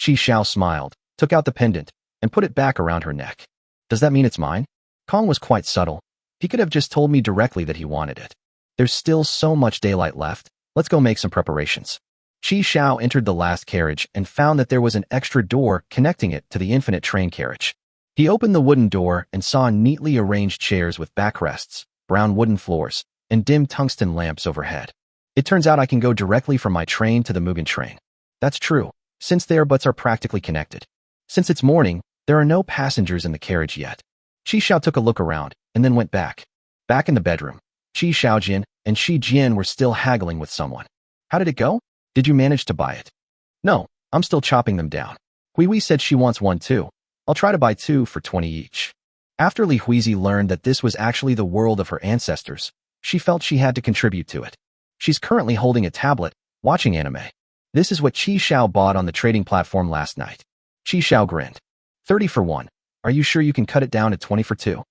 Chi Xiao smiled, took out the pendant, and put it back around her neck. "Does that mean it's mine?" Kong was quite subtle. He could have just told me directly that he wanted it. There's still so much daylight left. Let's go make some preparations. Chi Xiao entered the last carriage and found that there was an extra door connecting it to the infinite train carriage. He opened the wooden door and saw neatly arranged chairs with backrests, brown wooden floors, and dim tungsten lamps overhead. It turns out I can go directly from my train to the Mugen train. That's true, since their butts are practically connected. Since it's morning, there are no passengers in the carriage yet. Chi Xiao took a look around and then went back. Back in the bedroom, Chi Xiaojin and Shi Jian were still haggling with someone. "How did it go? Did you manage to buy it?" "No, I'm still chopping them down. Hui Hui said she wants one too. I'll try to buy 2 for 20 each." After Li Huizi learned that this was actually the world of her ancestors, she felt she had to contribute to it. She's currently holding a tablet, watching anime. This is what Chi Xiao bought on the trading platform last night. Chi Xiao grinned. 30 for 1. Are you sure you can cut it down to 20 for 2?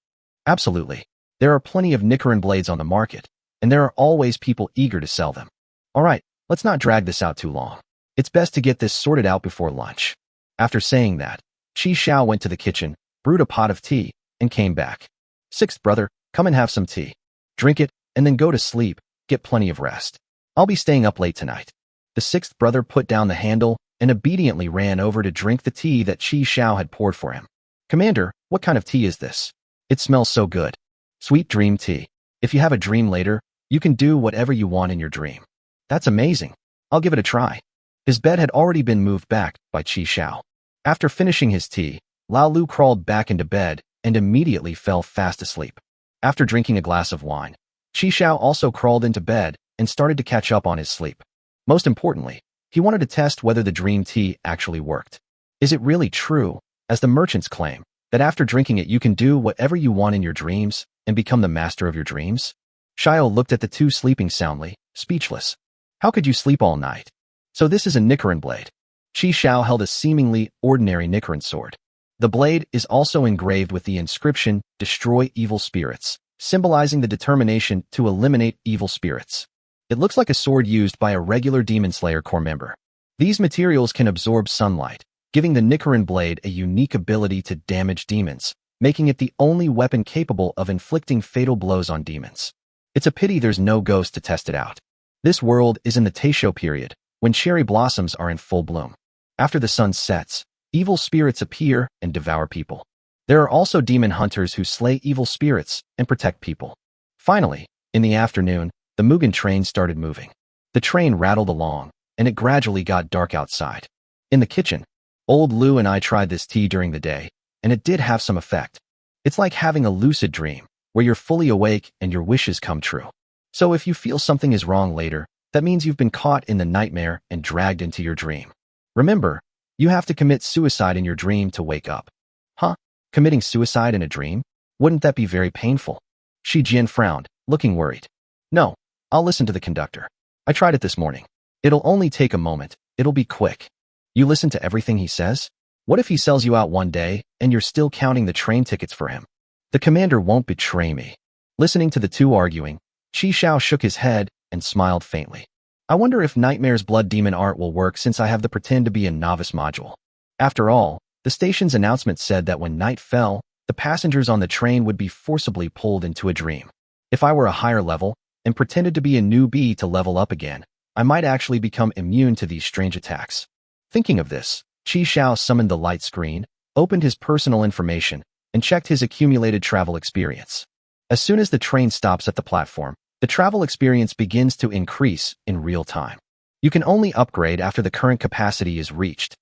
Absolutely. There are plenty of Nichiren blades on the market, and there are always people eager to sell them. All right, let's not drag this out too long. It's best to get this sorted out before lunch. After saying that, Chi Xiao went to the kitchen, brewed a pot of tea, and came back. "Sixth brother, come and have some tea. Drink it, and then go to sleep, get plenty of rest. I'll be staying up late tonight." The sixth brother put down the handle and obediently ran over to drink the tea that Chi Xiao had poured for him. "Commander, what kind of tea is this? It smells so good." "Sweet dream tea. If you have a dream later, you can do whatever you want in your dream." "That's amazing. I'll give it a try." His bed had already been moved back by Chi Xiao. After finishing his tea, Lao Lu crawled back into bed and immediately fell fast asleep. After drinking a glass of wine, Chi Xiao also crawled into bed and started to catch up on his sleep. Most importantly, he wanted to test whether the dream tea actually worked. Is it really true, as the merchants claim, that after drinking it you can do whatever you want in your dreams and become the master of your dreams? Shio looked at the two sleeping soundly, speechless. How could you sleep all night? So this is a Nichiren blade. Chi Xiao held a seemingly ordinary Nichiren sword. The blade is also engraved with the inscription, "Destroy evil spirits," symbolizing the determination to eliminate evil spirits. It looks like a sword used by a regular Demon Slayer Corps member. These materials can absorb sunlight, giving the Nichiren blade a unique ability to damage demons, making it the only weapon capable of inflicting fatal blows on demons. It's a pity there's no ghost to test it out. This world is in the Taisho period, when cherry blossoms are in full bloom. After the sun sets, evil spirits appear and devour people. There are also demon hunters who slay evil spirits and protect people. Finally, in the afternoon, the Mugen train started moving. The train rattled along, and it gradually got dark outside. In the kitchen, old Lu and I tried this tea during the day, and it did have some effect. It's like having a lucid dream, where you're fully awake and your wishes come true. So if you feel something is wrong later, that means you've been caught in the nightmare and dragged into your dream. Remember, you have to commit suicide in your dream to wake up. Huh? Committing suicide in a dream? Wouldn't that be very painful? Shi Jian frowned, looking worried. No, I'll listen to the conductor. I tried it this morning. It'll only take a moment. It'll be quick. You listen to everything he says? What if he sells you out one day and you're still counting the train tickets for him? The commander won't betray me. Listening to the two arguing, Chi Xiao shook his head and smiled faintly. I wonder if Nightmare's blood demon art will work since I have the pretend to be a novice module. After all, the station's announcement said that when night fell, the passengers on the train would be forcibly pulled into a dream. If I were a higher level and pretended to be a newbie to level up again, I might actually become immune to these strange attacks. Thinking of this, Chi Xiao summoned the light screen, opened his personal information, and checked his accumulated travel experience. As soon as the train stops at the platform, the travel experience begins to increase in real time. You can only upgrade after the current capacity is reached.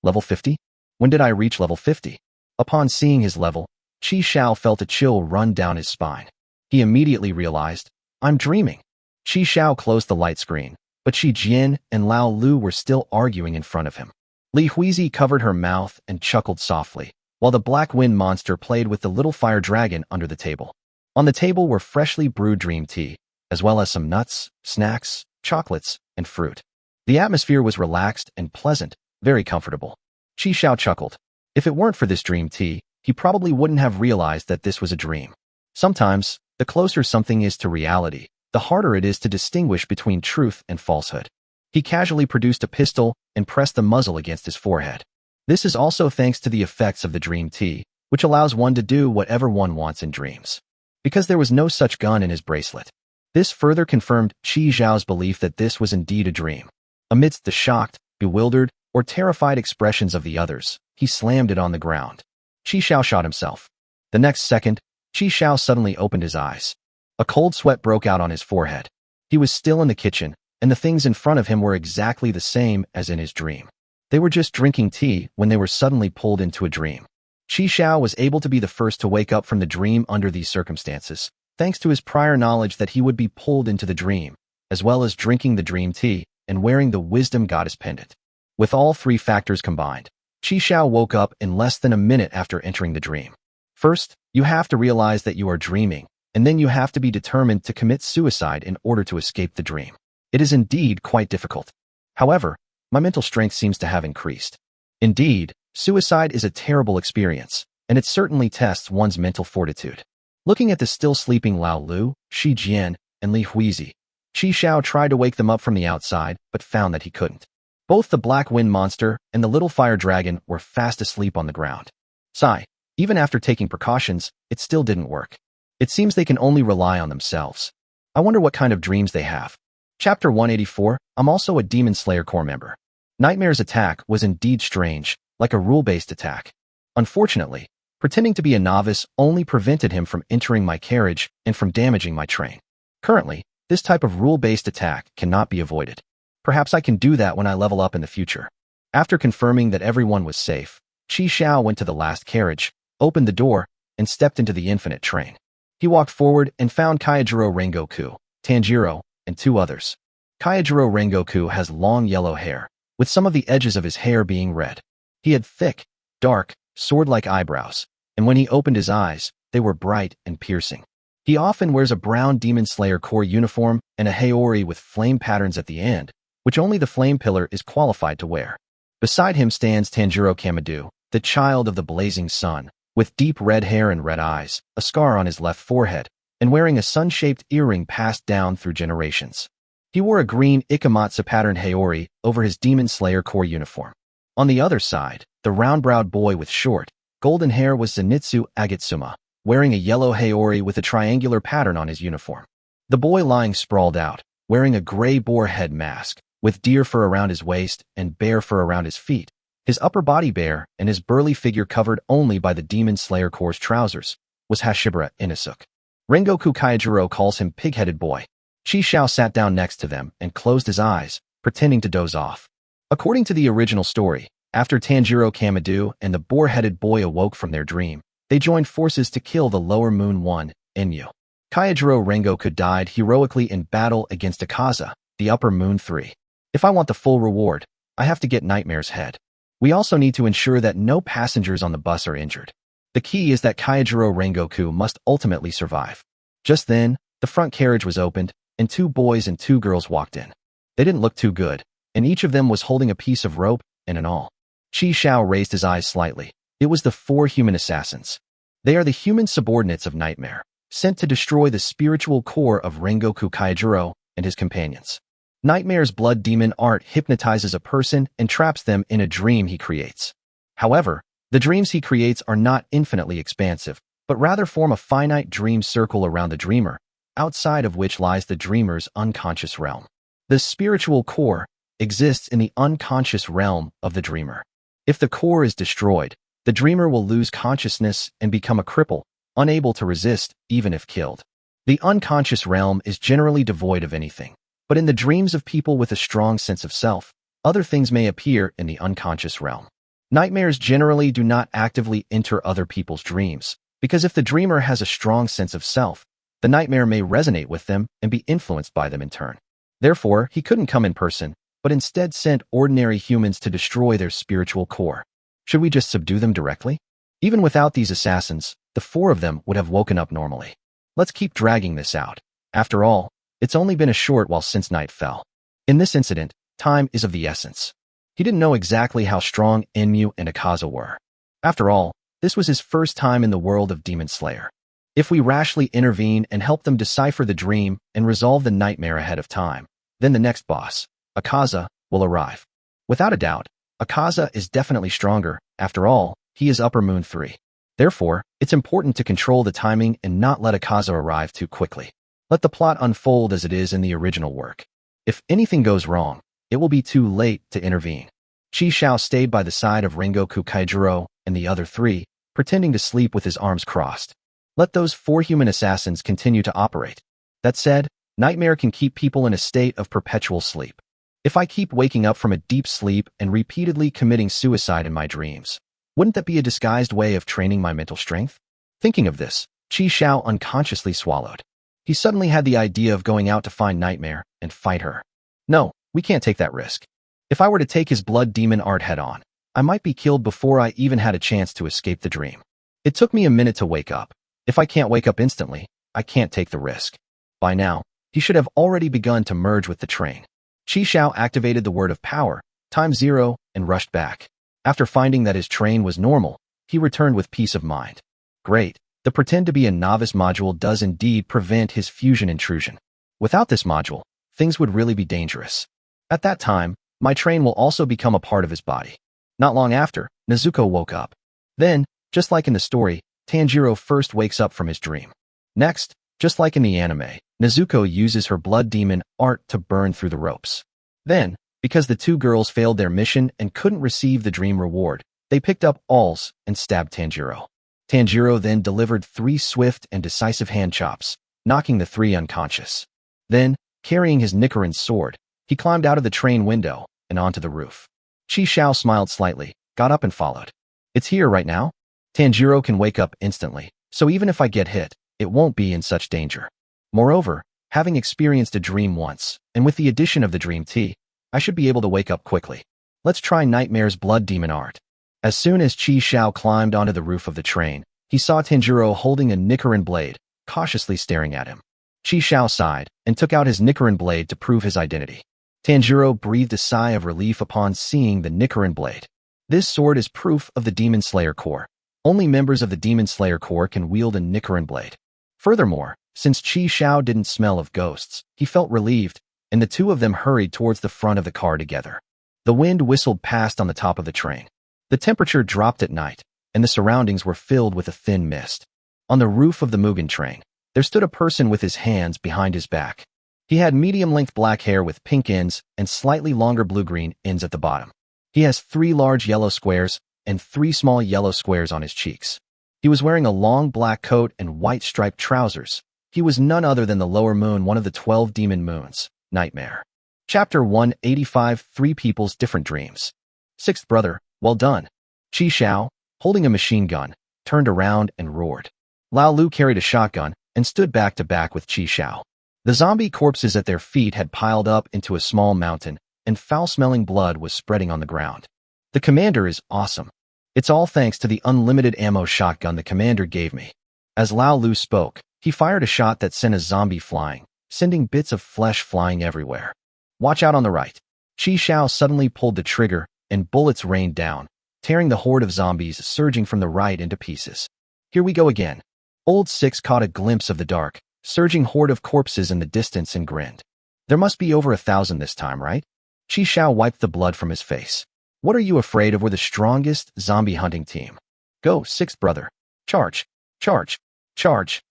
Level 50? When did I reach level 50? Upon seeing his level, Chi Xiao felt a chill run down his spine. He immediately realized, I'm dreaming. Chi Xiao closed the light screen, but Shi Jian and Lao Lu were still arguing in front of him. Li Huizi covered her mouth and chuckled softly, while the black wind monster played with the little fire dragon under the table. On the table were freshly brewed dream tea, as well as some nuts, snacks, chocolates, and fruit. The atmosphere was relaxed and pleasant, very comfortable. Chi Xiao chuckled. If it weren't for this dream tea, he probably wouldn't have realized that this was a dream. Sometimes, the closer something is to reality, the harder it is to distinguish between truth and falsehood. He casually produced a pistol and pressed the muzzle against his forehead. This is also thanks to the effects of the dream tea, which allows one to do whatever one wants in dreams. Because there was no such gun in his bracelet. This further confirmed Qi Zhao's belief that this was indeed a dream. Amidst the shocked, bewildered, or terrified expressions of the others, he slammed it on the ground. Qi Zhao shot himself. The next second, Qi Zhao suddenly opened his eyes. A cold sweat broke out on his forehead. He was still in the kitchen, and the things in front of him were exactly the same as in his dream. They were just drinking tea when they were suddenly pulled into a dream. Qi Zhao was able to be the first to wake up from the dream under these circumstances, thanks to his prior knowledge that he would be pulled into the dream, as well as drinking the dream tea and wearing the wisdom goddess pendant. With all three factors combined, Qi Zhao woke up in less than a minute after entering the dream. First, you have to realize that you are dreaming, and then you have to be determined to commit suicide in order to escape the dream. It is indeed quite difficult. However, my mental strength seems to have increased. Indeed, suicide is a terrible experience, and it certainly tests one's mental fortitude. Looking at the still sleeping Lao Lu, Shi Jian, and Li Huizi, Qi Zhao tried to wake them up from the outside, but found that he couldn't. Both the black wind monster and the little fire dragon were fast asleep on the ground. Sigh, even after taking precautions, it still didn't work. It seems they can only rely on themselves. I wonder what kind of dreams they have. Chapter 184, I'm also a Demon Slayer Corps member. Nightmare's attack was indeed strange, like a rule-based attack. Unfortunately, pretending to be a novice only prevented him from entering my carriage and from damaging my train. Currently, this type of rule-based attack cannot be avoided. Perhaps I can do that when I level up in the future. After confirming that everyone was safe, Qi Zhao went to the last carriage, opened the door, and stepped into the infinite train. He walked forward and found Kyojuro Rengoku, Tanjiro, and two others. Kyojuro Rengoku has long yellow hair, with some of the edges of his hair being red. He had thick, dark, sword-like eyebrows, and when he opened his eyes, they were bright and piercing. He often wears a brown Demon Slayer Corps uniform and a haori with flame patterns at the end, which only the flame pillar is qualified to wear. Beside him stands Tanjiro Kamado, the child of the blazing sun, with deep red hair and red eyes, a scar on his left forehead, and wearing a sun-shaped earring passed down through generations. He wore a green Ikamatsu patterned haori over his Demon Slayer Corps uniform. On the other side, the round-browed boy with short, golden hair was Zenitsu Agitsuma, wearing a yellow haori with a triangular pattern on his uniform. The boy lying sprawled out, wearing a gray boar head mask, with deer fur around his waist and bear fur around his feet, his upper body bare and his burly figure covered only by the Demon Slayer Corps' trousers, was Hashibara Inosuke. Rengoku Kyojuro calls him Pig-Headed Boy. Qi Zhao sat down next to them and closed his eyes, pretending to doze off. According to the original story, after Tanjiro Kamado and the boar-headed boy awoke from their dream, they joined forces to kill the Lower Moon One, Enyu. Kyojuro Rengoku died heroically in battle against Akaza, the Upper Moon 3. If I want the full reward, I have to get Nightmare's head. We also need to ensure that no passengers on the bus are injured. The key is that Kyojuro Rengoku must ultimately survive. Just then, the front carriage was opened, and two boys and two girls walked in. They didn't look too good, and each of them was holding a piece of rope and an awl. Qi Zhao raised his eyes slightly. It was the 4 human assassins. They are the human subordinates of Nightmare, sent to destroy the spiritual core of Rengoku Kyojuro and his companions. Nightmare's blood demon art hypnotizes a person and traps them in a dream he creates. However, the dreams he creates are not infinitely expansive, but rather form a finite dream circle around the dreamer, outside of which lies the dreamer's unconscious realm. The spiritual core exists in the unconscious realm of the dreamer. If the core is destroyed, the dreamer will lose consciousness and become a cripple, unable to resist even if killed. The unconscious realm is generally devoid of anything. But in the dreams of people with a strong sense of self, other things may appear in the unconscious realm. Nightmares generally do not actively enter other people's dreams, because if the dreamer has a strong sense of self, the nightmare may resonate with them and be influenced by them in turn. Therefore, he couldn't come in person, but instead sent ordinary humans to destroy their spiritual core. Should we just subdue them directly? Even without these assassins, the 4 of them would have woken up normally. Let's keep dragging this out. After all, it's only been a short while since night fell. In this incident, time is of the essence. He didn't know exactly how strong Enmu and Akaza were. After all, This was his first time in the world of Demon Slayer. If we rashly intervene and help them decipher the dream and resolve the nightmare ahead of time, then the next boss, Akaza, will arrive. Without a doubt, Akaza is definitely stronger. After all, he is Upper Moon 3. Therefore, it's important to control the timing and not let Akaza arrive too quickly. Let the plot unfold as it is in the original work. If anything goes wrong, it will be too late to intervene. Chi Xiao stayed by the side of Rengoku Kaijuro and the other three, pretending to sleep with his arms crossed. Let those 4 human assassins continue to operate. That said, nightmare can keep people in a state of perpetual sleep. If I keep waking up from a deep sleep and repeatedly committing suicide in my dreams, wouldn't that be a disguised way of training my mental strength? Thinking of this, Chi Xiao unconsciously swallowed. He suddenly had the idea of going out to find Nightmare and fight her. No, we can't take that risk. If I were to take his blood demon art head-on, I might be killed before I even had a chance to escape the dream. It took me a minute to wake up. If I can't wake up instantly, I can't take the risk. By now, he should have already begun to merge with the train. Chi Xiao activated the word of power, time 0, and rushed back. After finding that his train was normal, he returned with peace of mind. Great, the pretend to be a novice module does indeed prevent his fusion intrusion. Without this module, things would really be dangerous. At that time, my train will also become a part of his body. Not long after, Nezuko woke up. Then, just like in the story, Tanjiro first wakes up from his dream. Next, just like in the anime, Nezuko uses her blood demon art to burn through the ropes. Then, because the 2 girls failed their mission and couldn't receive the dream reward, they picked up awls and stabbed Tanjiro. Tanjiro then delivered 3 swift and decisive hand chops, knocking the 3 unconscious. Then, carrying his Nichiren sword, he climbed out of the train window and onto the roof. Chi Xiao smiled slightly, got up and followed. It's here right now? Tanjiro can wake up instantly, so even if I get hit, it won't be in such danger. Moreover, having experienced a dream once, and with the addition of the dream tea, I should be able to wake up quickly. Let's try Nightmare's blood demon art. As soon as Chi Xiao climbed onto the roof of the train, he saw Tanjiro holding a Nichiren blade, cautiously staring at him. Chi Xiao sighed and took out his Nichiren blade to prove his identity. Tanjiro breathed a sigh of relief upon seeing the Nichiren blade. This sword is proof of the Demon Slayer Corps. Only members of the Demon Slayer Corps can wield a Nichiren blade. Furthermore, since Chi Xiao didn't smell of ghosts, he felt relieved, and the 2 of them hurried towards the front of the car together. The wind whistled past on the top of the train. The temperature dropped at night, and the surroundings were filled with a thin mist. On the roof of the Mugen train, there stood a person with his hands behind his back. He had medium-length black hair with pink ends and slightly longer blue-green ends at the bottom. He has 3 large yellow squares and 3 small yellow squares on his cheeks. He was wearing a long black coat and white striped trousers. He was none other than the Lower Moon, one of the 12 demon moons, Nightmare. Chapter 185, 3 People's Different Dreams. 6th brother, well done. Chi Xiao, holding a machine gun, turned around and roared. Lao Lu carried a shotgun and stood back to back with Chi Xiao. The zombie corpses at their feet had piled up into a small mountain, and foul-smelling blood was spreading on the ground. The commander is awesome. It's all thanks to the unlimited ammo shotgun the commander gave me. As Lao Lu spoke, he fired a shot that sent a zombie flying, sending bits of flesh flying everywhere. Watch out on the right. Chi Xiao suddenly pulled the trigger, and bullets rained down, tearing the horde of zombies surging from the right into pieces. Here we go again. Old Six caught a glimpse of the dark, surging horde of corpses in the distance and grinned. There must be over 1,000 this time, right? Chi Xiao wiped the blood from his face. What are you afraid of? We're the strongest zombie hunting team. Go, 6th brother. Charge, charge, charge.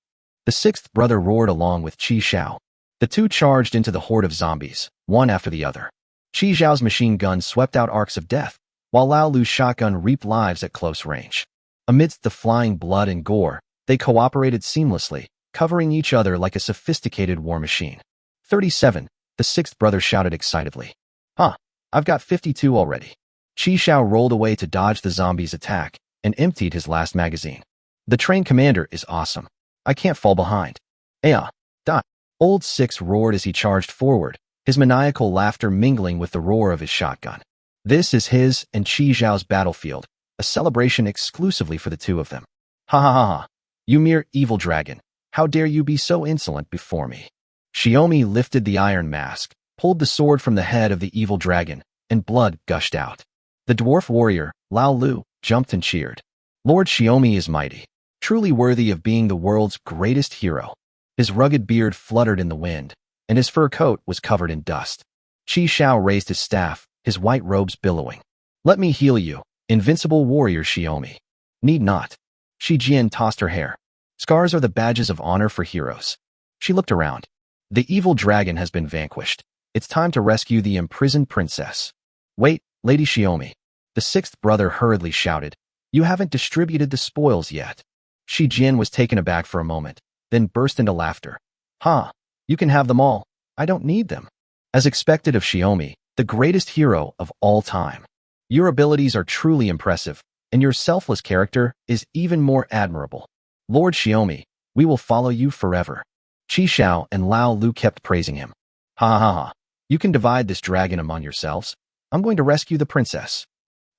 The 6th brother roared along with Chi Xiao. The 2 charged into the horde of zombies, one after the other. Chi Xiao's machine gun swept out arcs of death, while Lao Lu's shotgun reaped lives at close range. Amidst the flying blood and gore, they cooperated seamlessly, covering each other like a sophisticated war machine. 37, the 6th brother shouted excitedly. Huh, I've got 52 already. Chi Xiao rolled away to dodge the zombies' attack and emptied his last magazine. The train commander is awesome. I can't fall behind. Aya, die. Old Six roared as he charged forward, his maniacal laughter mingling with the roar of his shotgun. This is his and Chi Xiao's battlefield, a celebration exclusively for the 2 of them. Ha ha ha ha. You mere evil dragon. How dare you be so insolent before me? Shiomi lifted the iron mask, pulled the sword from the head of the evil dragon, and blood gushed out. The dwarf warrior, Lao Lu, jumped and cheered. Lord Xiaomi is mighty, truly worthy of being the world's greatest hero. His rugged beard fluttered in the wind, and his fur coat was covered in dust. Qi Xiao raised his staff, his white robes billowing. Let me heal you, invincible warrior Xiaomi. Need not. Shi Jian tossed her hair. Scars are the badges of honor for heroes. She looked around. The evil dragon has been vanquished. It's time to rescue the imprisoned princess. Wait, Lady Xiaomi. The sixth brother hurriedly shouted. You haven't distributed the spoils yet. Shi Jian was taken aback for a moment, then burst into laughter. Ha! You can have them all. I don't need them. As expected of Xiaomi, the greatest hero of all time. Your abilities are truly impressive, and your selfless character is even more admirable. Lord Xiaomi, we will follow you forever. Qi Xiao and Lao Lu kept praising him. Ha ha ha. You can divide this dragon among yourselves. I'm going to rescue the princess.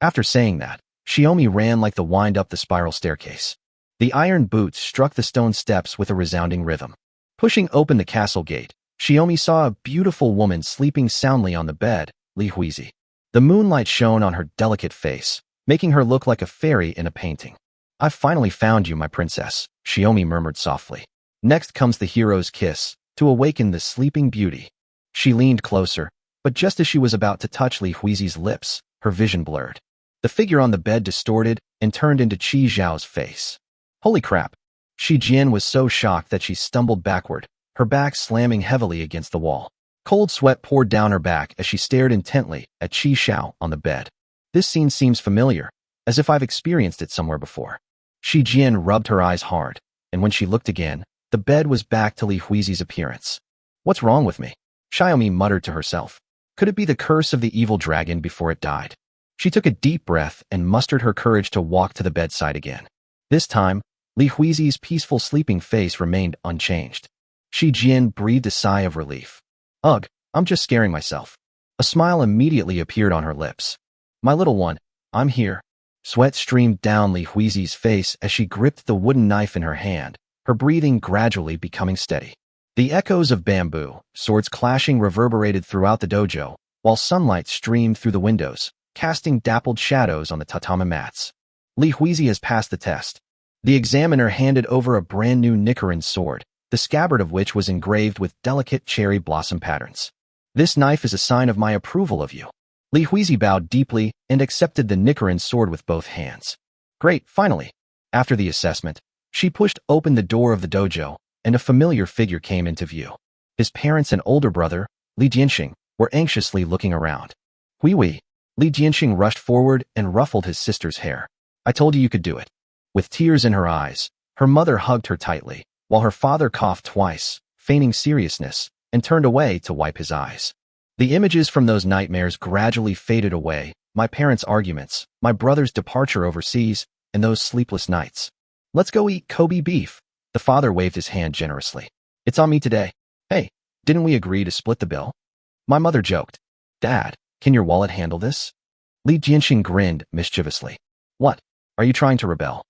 After saying that, Xiaomi ran like the wind up the spiral staircase. The iron boots struck the stone steps with a resounding rhythm. Pushing open the castle gate, Xiaomi saw a beautiful woman sleeping soundly on the bed, Li Huizi. The moonlight shone on her delicate face, making her look like a fairy in a painting. I've finally found you, my princess, Xiaomi murmured softly. Next comes the hero's kiss, to awaken the sleeping beauty. She leaned closer, but just as she was about to touch Li Huizi's lips, her vision blurred. The figure on the bed distorted and turned into Qi Zhao's face. Holy crap! Shi Jian was so shocked that she stumbled backward, her back slamming heavily against the wall. Cold sweat poured down her back as she stared intently at Qi Xiao on the bed. This scene seems familiar, as if I've experienced it somewhere before. Shi Jian rubbed her eyes hard, and when she looked again, the bed was back to Li Huizi's appearance. What's wrong with me? Xiaomi muttered to herself. Could it be the curse of the evil dragon before it died? She took a deep breath and mustered her courage to walk to the bedside again. This time, Li Huizi's peaceful sleeping face remained unchanged. Shi Jian breathed a sigh of relief. Ugh, I'm just scaring myself. A smile immediately appeared on her lips. My little one, I'm here. Sweat streamed down Li Huizi's face as she gripped the wooden knife in her hand, her breathing gradually becoming steady. The echoes of bamboo, swords clashing reverberated throughout the dojo, while sunlight streamed through the windows, casting dappled shadows on the tatami mats. Li Huizi has passed the test. The examiner handed over a brand new Nichiren sword, the scabbard of which was engraved with delicate cherry blossom patterns. This knife is a sign of my approval of you. Li Huizi bowed deeply and accepted the Nichiren sword with both hands. Great, finally. After the assessment, she pushed open the door of the dojo, and a familiar figure came into view. His parents and older brother, Li Jianxing, were anxiously looking around. Hui. Li Jianxing rushed forward and ruffled his sister's hair. I told you could do it. With tears in her eyes, her mother hugged her tightly, while her father coughed twice, feigning seriousness, and turned away to wipe his eyes. The images from those nightmares gradually faded away, my parents' arguments, my brother's departure overseas, and those sleepless nights. Let's go eat Kobe beef. The father waved his hand generously. It's on me today. Hey, didn't we agree to split the bill? My mother joked. Dad, can your wallet handle this? Li Jianxing grinned mischievously. What? Are you trying to rebel?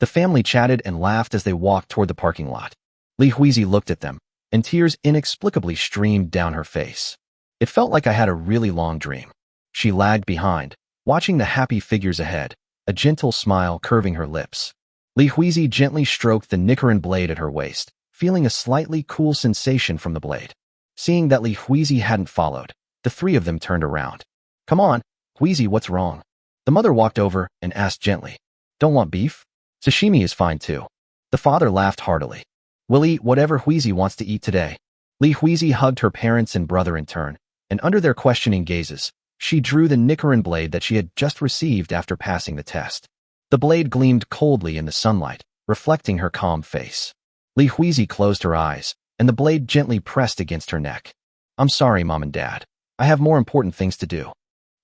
The family chatted and laughed as they walked toward the parking lot. Li Huizi looked at them, and tears inexplicably streamed down her face. It felt like I had a really long dream. She lagged behind, watching the happy figures ahead, a gentle smile curving her lips. Li Huizi gently stroked the Nichiren blade at her waist, feeling a slightly cool sensation from the blade. Seeing that Li Huizi hadn't followed, the three of them turned around. Come on, Huizi, what's wrong? The mother walked over and asked gently. Don't want beef? Sashimi is fine too. The father laughed heartily. We'll eat whatever Huizi wants to eat today. Li Huizi hugged her parents and brother in turn, and under their questioning gazes, she drew the Nichiren blade that she had just received after passing the test. The blade gleamed coldly in the sunlight, reflecting her calm face. Li Huizi closed her eyes, and the blade gently pressed against her neck. I'm sorry, Mom and Dad. I have more important things to do.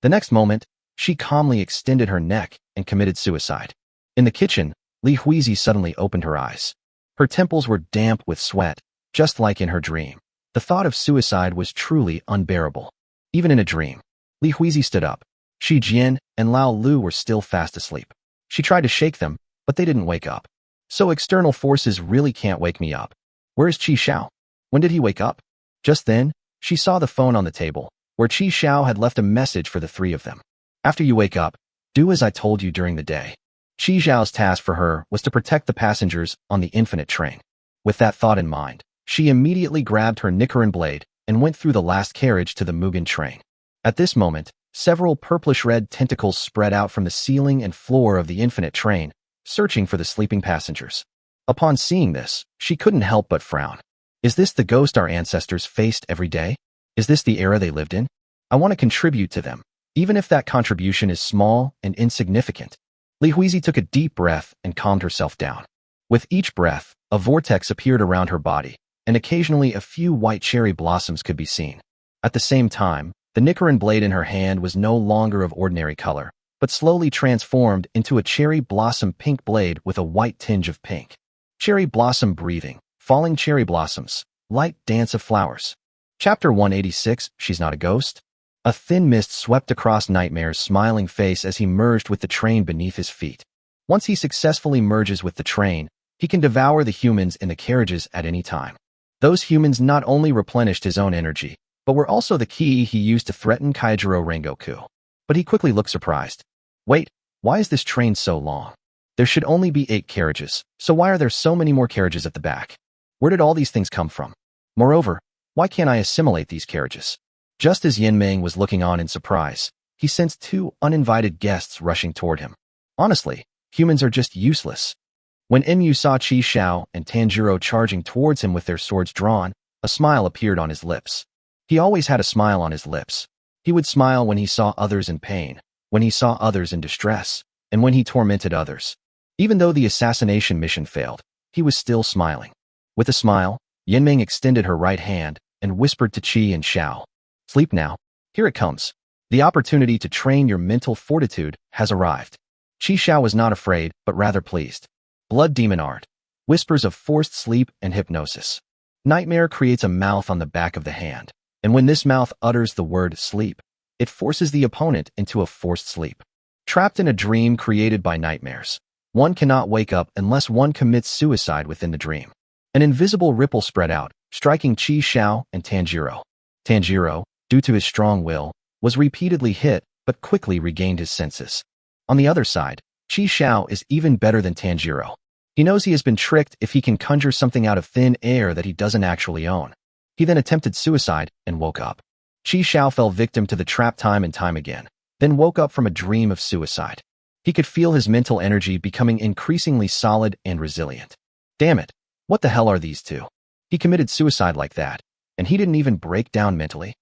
The next moment, she calmly extended her neck and committed suicide. In the kitchen, Li Huizi suddenly opened her eyes. Her temples were damp with sweat, just like in her dream. The thought of suicide was truly unbearable. Even in a dream, Li Huizi stood up. Shi Jian and Lao Lu were still fast asleep. She tried to shake them, but they didn't wake up. So external forces really can't wake me up. Where's Qi Xiao? When did he wake up? Just then, she saw the phone on the table, where Qi Xiao had left a message for the three of them. After you wake up, do as I told you during the day. Qi Zhao's task for her was to protect the passengers on the infinite train. With that thought in mind, she immediately grabbed her Nichiren blade and went through the last carriage to the Mugen train. At this moment, several purplish-red tentacles spread out from the ceiling and floor of the infinite train, searching for the sleeping passengers. Upon seeing this, she couldn't help but frown. Is this the ghost our ancestors faced every day? Is this the era they lived in? I want to contribute to them, even if that contribution is small and insignificant. Li Huizi took a deep breath and calmed herself down. With each breath, a vortex appeared around her body, and occasionally a few white cherry blossoms could be seen. At the same time, the Nichiren blade in her hand was no longer of ordinary color, but slowly transformed into a cherry blossom pink blade with a white tinge of pink. Cherry blossom breathing, falling cherry blossoms, light dance of flowers. Chapter 186, She's Not a Ghost? A thin mist swept across Nightmare's smiling face as he merged with the train beneath his feet. Once he successfully merges with the train, he can devour the humans in the carriages at any time. Those humans not only replenished his own energy, but were also the key he used to threaten Kaijiro Rengoku. But he quickly looked surprised. Wait, why is this train so long? There should only be 8 carriages, so why are there so many more carriages at the back? Where did all these things come from? Moreover, why can't I assimilate these carriages? Just as Yin-Ming was looking on in surprise, he sensed 2 uninvited guests rushing toward him. Honestly, humans are just useless. When Enmu saw Qi Xiao and Tanjiro charging towards him with their swords drawn, a smile appeared on his lips. He always had a smile on his lips. He would smile when he saw others in pain, when he saw others in distress, and when he tormented others. Even though the assassination mission failed, he was still smiling. With a smile, Yin-Ming extended her right hand and whispered to Qi and Xiao. Sleep now. Here it comes. The opportunity to train your mental fortitude has arrived. Qi Xiao was not afraid, but rather pleased. Blood demon art. Whispers of forced sleep and hypnosis. Nightmare creates a mouth on the back of the hand, and when this mouth utters the word sleep, it forces the opponent into a forced sleep. Trapped in a dream created by nightmares, one cannot wake up unless one commits suicide within the dream. An invisible ripple spread out, striking Qi Xiao and Tanjiro. Tanjiro, due to his strong will, was repeatedly hit but quickly regained his senses. On the other side, Qi Xiao is even better than Tanjiro. He knows he has been tricked if he can conjure something out of thin air that he doesn't actually own. He then attempted suicide and woke up. Qi Xiao fell victim to the trap time and time again, then woke up from a dream of suicide. He could feel his mental energy becoming increasingly solid and resilient. Damn it, what the hell are these two? He committed suicide like that, and he didn't even break down mentally?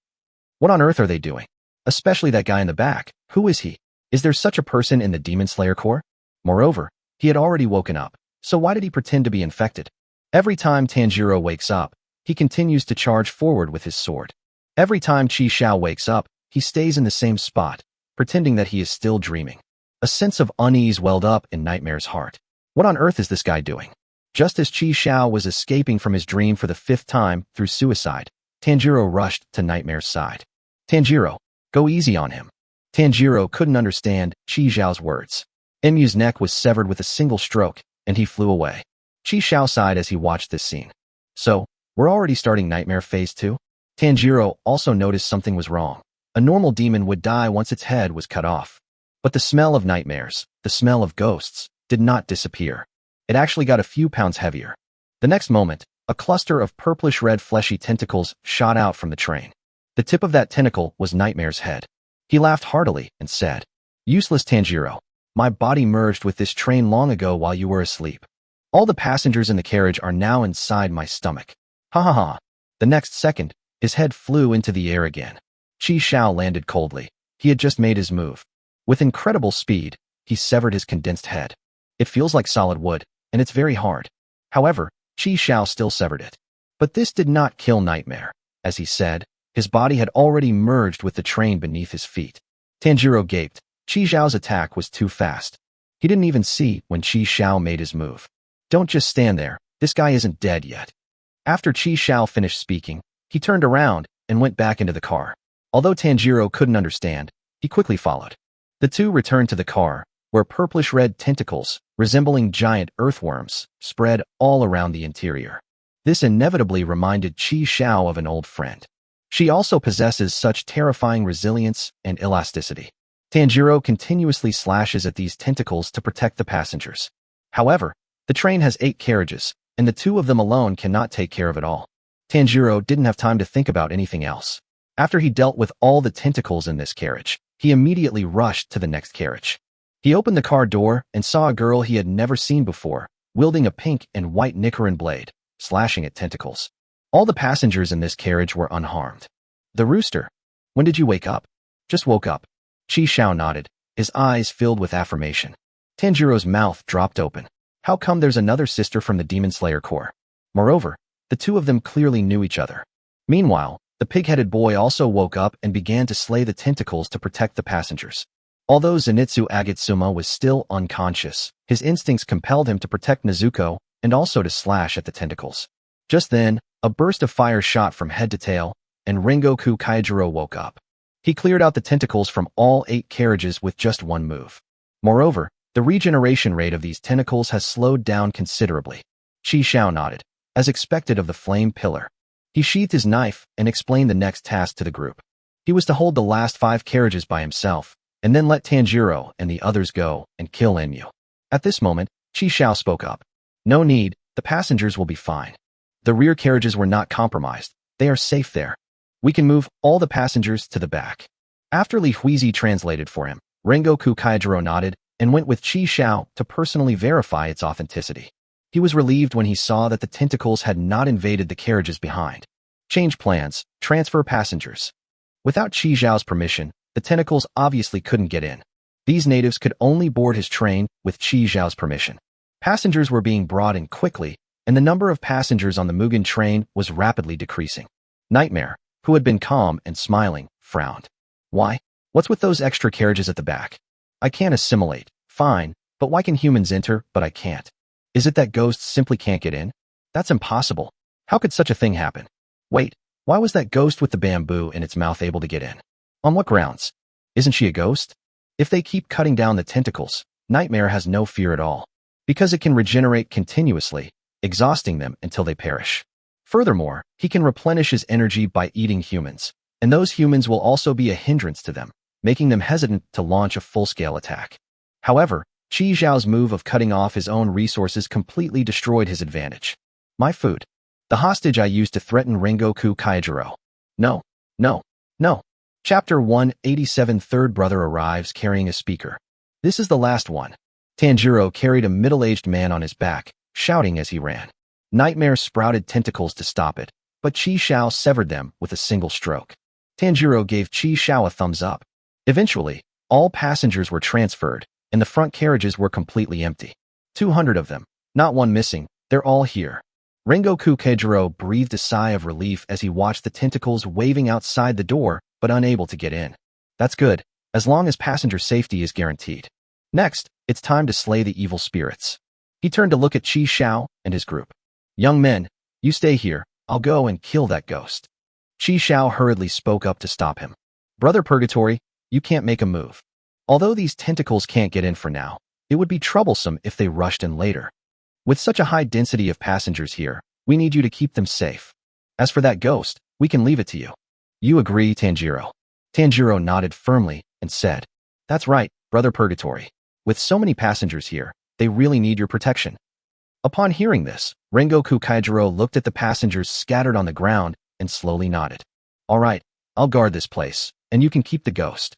What on earth are they doing? Especially that guy in the back. Who is he? Is there such a person in the Demon Slayer Corps? Moreover, he had already woken up, so why did he pretend to be infected? Every time Tanjiro wakes up, he continues to charge forward with his sword. Every time Qi Xiao wakes up, he stays in the same spot, pretending that he is still dreaming. A sense of unease welled up in Nightmare's heart. What on earth is this guy doing? Just as Qi Xiao was escaping from his dream for the 5th time through suicide, Tanjiro rushed to Nightmare's side. Tanjiro, go easy on him. Tanjiro couldn't understand Qi Xiao's words. Emu's neck was severed with a single stroke, and he flew away. Qi Xiao sighed as he watched this scene. So, we're already starting Nightmare Phase 2? Tanjiro also noticed something was wrong. A normal demon would die once its head was cut off. But the smell of nightmares, the smell of ghosts, did not disappear. It actually got a few pounds heavier. The next moment, a cluster of purplish-red fleshy tentacles shot out from the train. The tip of that tentacle was Nightmare's head. He laughed heartily and said, "Useless Tanjiro. My body merged with this train long ago while you were asleep. All the passengers in the carriage are now inside my stomach. Ha ha ha." The next second, his head flew into the air again. Qi Xiao landed coldly. He had just made his move. With incredible speed, he severed his condensed head. It feels like solid wood, and it's very hard. However, Qi Xiao still severed it. But this did not kill Nightmare. As he said, his body had already merged with the train beneath his feet. Tanjiro gaped. Qi Xiao's attack was too fast. He didn't even see when Qi Xiao made his move. Don't just stand there, this guy isn't dead yet. After Qi Xiao finished speaking, he turned around and went back into the car. Although Tanjiro couldn't understand, he quickly followed. The two returned to the car, where purplish-red tentacles, resembling giant earthworms, spread all around the interior. This inevitably reminded Qi Xiao of an old friend. She also possesses such terrifying resilience and elasticity. Tanjiro continuously slashes at these tentacles to protect the passengers. However, the train has 8 carriages, and the 2 of them alone cannot take care of it all. Tanjiro didn't have time to think about anything else. After he dealt with all the tentacles in this carriage, he immediately rushed to the next carriage. He opened the car door and saw a girl he had never seen before, wielding a pink and white Nichiren blade, slashing at tentacles. All the passengers in this carriage were unharmed. The rooster. When did you wake up? Just woke up. Chi Xiao nodded, his eyes filled with affirmation. Tanjiro's mouth dropped open. How come there's another sister from the Demon Slayer Corps? Moreover, the 2 of them clearly knew each other. Meanwhile, the pig-headed boy also woke up and began to slay the tentacles to protect the passengers. Although Zenitsu Agatsuma was still unconscious, his instincts compelled him to protect Nezuko and also to slash at the tentacles. Just then, a burst of fire shot from head to tail, and Rengoku Kaijiro woke up. He cleared out the tentacles from all 8 carriages with just one move. Moreover, the regeneration rate of these tentacles has slowed down considerably. Chi Xiao nodded, as expected of the flame pillar. He sheathed his knife and explained the next task to the group. He was to hold the last 5 carriages by himself, and then let Tanjiro and the others go and kill Enmu. At this moment, Chi Xiao spoke up. No need, the passengers will be fine. The rear carriages were not compromised. They are safe there. We can move all the passengers to the back. After Li Huizi translated for him, Rengoku Kaijiro nodded and went with Chi Xiao to personally verify its authenticity. He was relieved when he saw that the tentacles had not invaded the carriages behind. Change plans, transfer passengers. Without Chi Xiao's permission, the tentacles obviously couldn't get in. These natives could only board his train with Chi Xiao's permission. Passengers were being brought in quickly, and the number of passengers on the Mugen train was rapidly decreasing. Nightmare, who had been calm and smiling, frowned. Why? What's with those extra carriages at the back? I can't assimilate. Fine, but why can humans enter, but I can't? Is it that ghosts simply can't get in? That's impossible. How could such a thing happen? Wait, why was that ghost with the bamboo in its mouth able to get in? On what grounds? Isn't she a ghost? If they keep cutting down the tentacles, Nightmare has no fear at all, because it can regenerate continuously, exhausting them until they perish. Furthermore, he can replenish his energy by eating humans, and those humans will also be a hindrance to them, making them hesitant to launch a full-scale attack. However, Chi Xiao's move of cutting off his own resources completely destroyed his advantage. My food. The hostage I used to threaten Rengoku Kaijiro. No, no, no. Chapter 187. Third brother arrives carrying a speaker. This is the last one. Tanjiro carried a middle-aged man on his back, shouting as he ran. Nightmare sprouted tentacles to stop it, but Chi Xiao severed them with a single stroke. Tanjiro gave Chi Xiao a thumbs up. Eventually, all passengers were transferred, and the front carriages were completely empty. 200 of them, not one missing, they're all here. Rengoku Kaijiro breathed a sigh of relief as he watched the tentacles waving outside the door, but unable to get in. That's good, as long as passenger safety is guaranteed. Next, it's time to slay the evil spirits. He turned to look at Chi Xiao and his group. Young men, you stay here, I'll go and kill that ghost. Chi Xiao hurriedly spoke up to stop him. Brother Purgatory, you can't make a move. Although these tentacles can't get in for now, it would be troublesome if they rushed in later. With such a high density of passengers here, we need you to keep them safe. As for that ghost, we can leave it to you. You agree, Tanjiro? Tanjiro nodded firmly and said, That's right, Brother Purgatory. With so many passengers here, they really need your protection. Upon hearing this, Rengoku Kaijiro looked at the passengers scattered on the ground and slowly nodded. All right, I'll guard this place, and you can keep the ghost.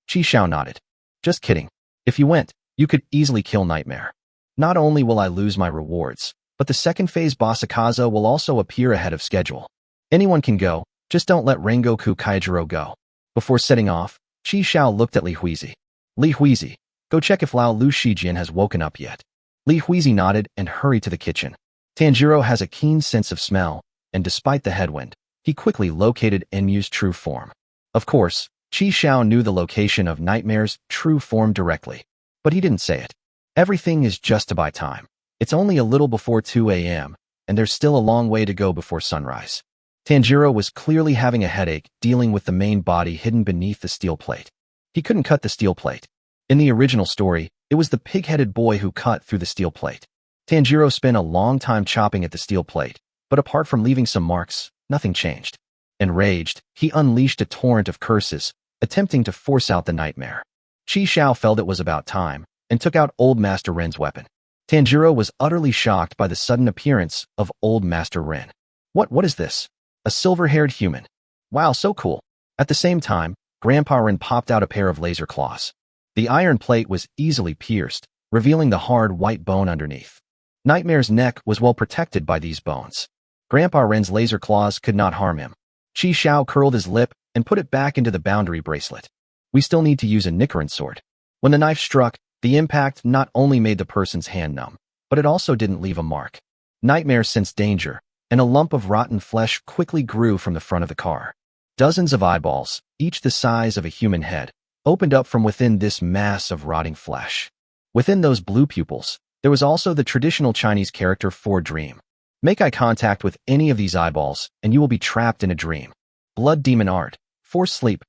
Chi Xiao nodded. Just kidding. If you went, you could easily kill Nightmare. Not only will I lose my rewards, but the second phase boss Akaza will also appear ahead of schedule. Anyone can go, just don't let Rengoku Kaijiro go. Before setting off, Chi Xiao looked at Li Huizi. Li Huizi, go check if Lao Lu Shijian has woken up yet. Li Huizi nodded and hurried to the kitchen. Tanjiro has a keen sense of smell, and despite the headwind, he quickly located Enmu's true form. Of course, Chi Xiao knew the location of Nightmare's true form directly, but he didn't say it. Everything is just to buy time. It's only a little before 2 a.m., and there's still a long way to go before sunrise. Tanjiro was clearly having a headache dealing with the main body hidden beneath the steel plate. He couldn't cut the steel plate. In the original story, it was the pig-headed boy who cut through the steel plate. Tanjiro spent a long time chopping at the steel plate, but apart from leaving some marks, nothing changed. Enraged, he unleashed a torrent of curses, attempting to force out the Nightmare. Qi Xiao felt it was about time and took out Old Master Ren's weapon. Tanjiro was utterly shocked by the sudden appearance of Old Master Ren. What is this? A silver-haired human. Wow, so cool. At the same time, Grandpa Ren popped out a pair of laser claws. The iron plate was easily pierced, revealing the hard white bone underneath. Nightmare's neck was well protected by these bones. Grandpa Ren's laser claws could not harm him. Qi Xiao curled his lip and put it back into the boundary bracelet. We still need to use a Nichiren sword. When the knife struck, the impact not only made the person's hand numb, but it also didn't leave a mark. Nightmare sensed danger, and a lump of rotten flesh quickly grew from the front of the car. Dozens of eyeballs, each the size of a human head, opened up from within this mass of rotting flesh. Within those blue pupils, there was also the traditional Chinese character for dream. Make eye contact with any of these eyeballs, and you will be trapped in a dream. Blood Demon Art. For sleep.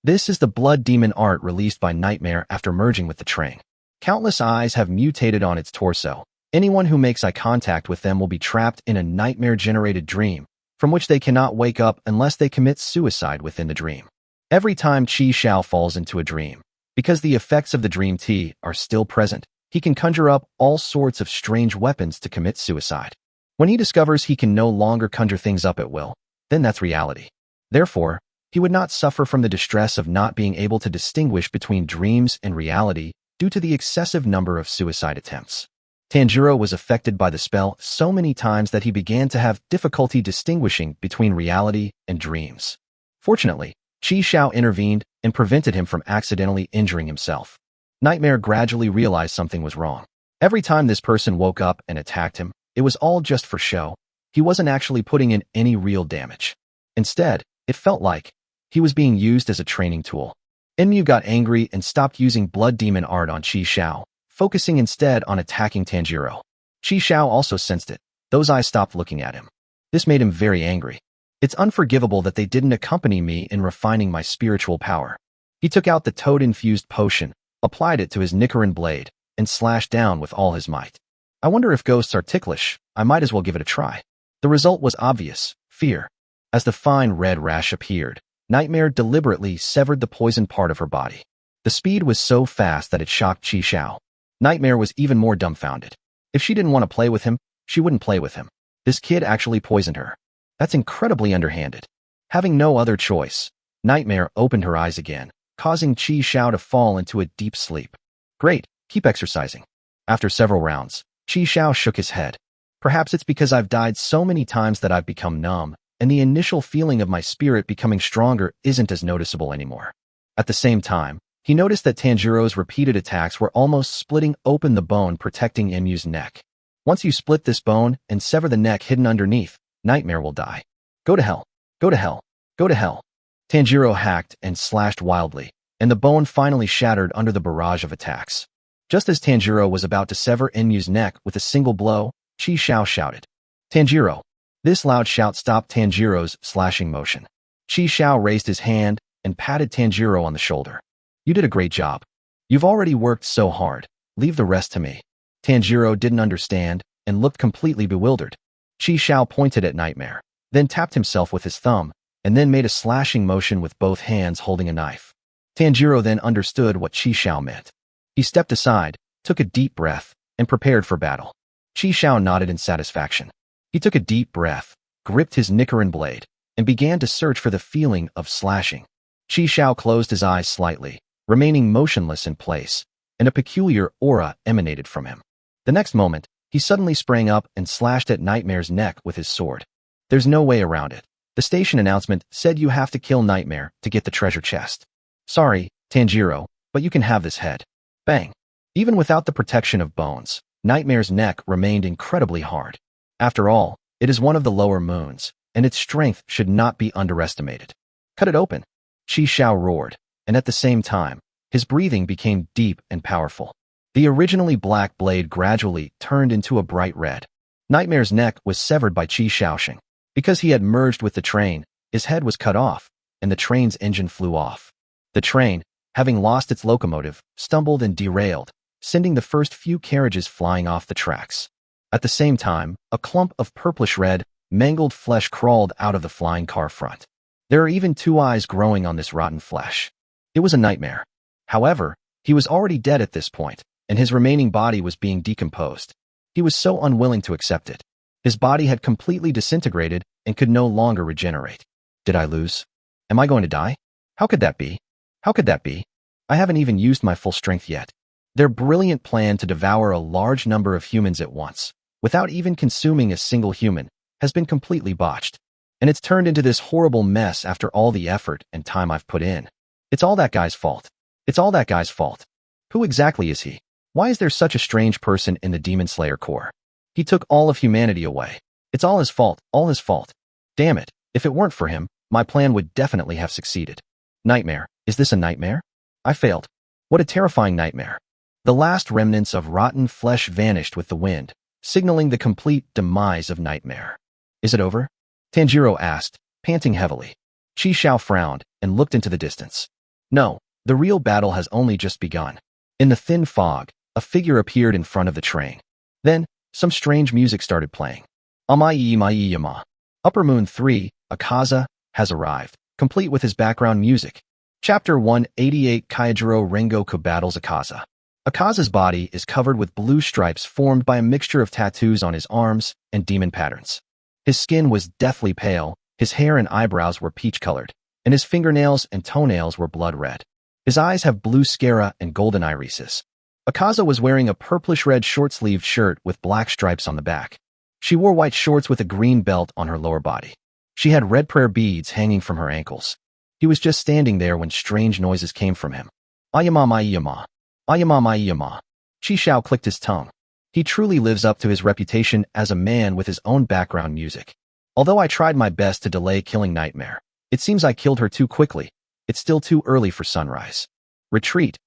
This is the Blood Demon Art released by Nightmare after merging with the train. Countless eyes have mutated on its torso. Anyone who makes eye contact with them will be trapped in a nightmare-generated dream, from which they cannot wake up unless they commit suicide within the dream. Every time Qi Xiao falls into a dream, because the effects of the dream tea are still present, he can conjure up all sorts of strange weapons to commit suicide. When he discovers he can no longer conjure things up at will, then that's reality. Therefore, he would not suffer from the distress of not being able to distinguish between dreams and reality due to the excessive number of suicide attempts. Tanjiro was affected by the spell so many times that he began to have difficulty distinguishing between reality and dreams. Fortunately, Qi Xiao intervened and prevented him from accidentally injuring himself. Nightmare gradually realized something was wrong. Every time this person woke up and attacked him, it was all just for show. He wasn't actually putting in any real damage. Instead, it felt like he was being used as a training tool. Enmu got angry and stopped using Blood Demon Art on Qi Xiao, focusing instead on attacking Tanjiro. Qi Xiao also sensed it. Those eyes stopped looking at him. This made him very angry. It's unforgivable that they didn't accompany me in refining my spiritual power. He took out the toad-infused potion, applied it to his Nichiren blade, and slashed down with all his might. I wonder if ghosts are ticklish. I might as well give it a try. The result was obvious: fear. As the fine red rash appeared, Nightmare deliberately severed the poisoned part of her body. The speed was so fast that it shocked Qi Xiao. Nightmare was even more dumbfounded. If she didn't want to play with him, she wouldn't play with him. This kid actually poisoned her. That's incredibly underhanded. Having no other choice, Nightmare opened her eyes again, causing Qi Xiao to fall into a deep sleep. Great, keep exercising. After several rounds, Qi Xiao shook his head. Perhaps it's because I've died so many times that I've become numb, and the initial feeling of my spirit becoming stronger isn't as noticeable anymore. At the same time, he noticed that Tanjiro's repeated attacks were almost splitting open the bone protecting Emu's neck. Once you split this bone and sever the neck hidden underneath, Nightmare will die. Go to hell. Go to hell. Go to hell. Tanjiro hacked and slashed wildly, and the bone finally shattered under the barrage of attacks. Just as Tanjiro was about to sever Emu's neck with a single blow, Qi Xiao shouted, "Tanjiro!" This loud shout stopped Tanjiro's slashing motion. Qi Xiao raised his hand and patted Tanjiro on the shoulder. "You did a great job. You've already worked so hard. Leave the rest to me." Tanjiro didn't understand and looked completely bewildered. Qi Xiao pointed at Nightmare, then tapped himself with his thumb, and then made a slashing motion with both hands holding a knife. Tanjiro then understood what Qi Xiao meant. He stepped aside, took a deep breath, and prepared for battle. Qi Xiao nodded in satisfaction. He took a deep breath, gripped his Nichiren blade, and began to search for the feeling of slashing. Qi Xiao closed his eyes slightly, remaining motionless in place, and a peculiar aura emanated from him. The next moment, he suddenly sprang up and slashed at Nightmare's neck with his sword. There's no way around it. The station announcement said you have to kill Nightmare to get the treasure chest. Sorry, Tanjiro, but you can have this head. Bang. Even without the protection of bones, Nightmare's neck remained incredibly hard. After all, it is one of the lower moons, and its strength should not be underestimated. Cut it open. Qi Xiao roared, and at the same time, his breathing became deep and powerful. The originally black blade gradually turned into a bright red. Nightmare's neck was severed by Qi Xiaoxing. Because he had merged with the train, his head was cut off, and the train's engine flew off. The train, having lost its locomotive, stumbled and derailed, sending the first few carriages flying off the tracks. At the same time, a clump of purplish-red, mangled flesh crawled out of the flying car front. There are even two eyes growing on this rotten flesh. It was a nightmare. However, he was already dead at this point, and his remaining body was being decomposed. He was so unwilling to accept it. His body had completely disintegrated and could no longer regenerate. Did I lose? Am I going to die? How could that be? How could that be? I haven't even used my full strength yet. Their brilliant plan to devour a large number of humans at once, without even consuming a single human, has been completely botched. And it's turned into this horrible mess after all the effort and time I've put in. It's all that guy's fault. It's all that guy's fault. Who exactly is he? Why is there such a strange person in the Demon Slayer Corps? He took all of humanity away. It's all his fault, all his fault. Damn it, if it weren't for him, my plan would definitely have succeeded. Nightmare. Is this a nightmare? I failed. What a terrifying nightmare. The last remnants of rotten flesh vanished with the wind, signaling the complete demise of Nightmare. Is it over? Tanjiro asked, panting heavily. Chi Xiao frowned and looked into the distance. No, the real battle has only just begun. In the thin fog, a figure appeared in front of the train. Then, some strange music started playing. Amaiyama. Upper Moon 3, Akaza, has arrived, complete with his background music. Chapter 188 Kaijiro Rengoku battles Akaza. Akaza's body is covered with blue stripes formed by a mixture of tattoos on his arms and demon patterns. His skin was deathly pale, his hair and eyebrows were peach-colored, and his fingernails and toenails were blood red. His eyes have blue sclera and golden irises. Akaza was wearing a purplish-red short-sleeved shirt with black stripes on the back. She wore white shorts with a green belt on her lower body. She had red prayer beads hanging from her ankles. He was just standing there when strange noises came from him. Ayama. Ayama. Chi Xiao clicked his tongue. He truly lives up to his reputation as a man with his own background music. Although I tried my best to delay killing Nightmare, it seems I killed her too quickly. It's still too early for sunrise. Retreat,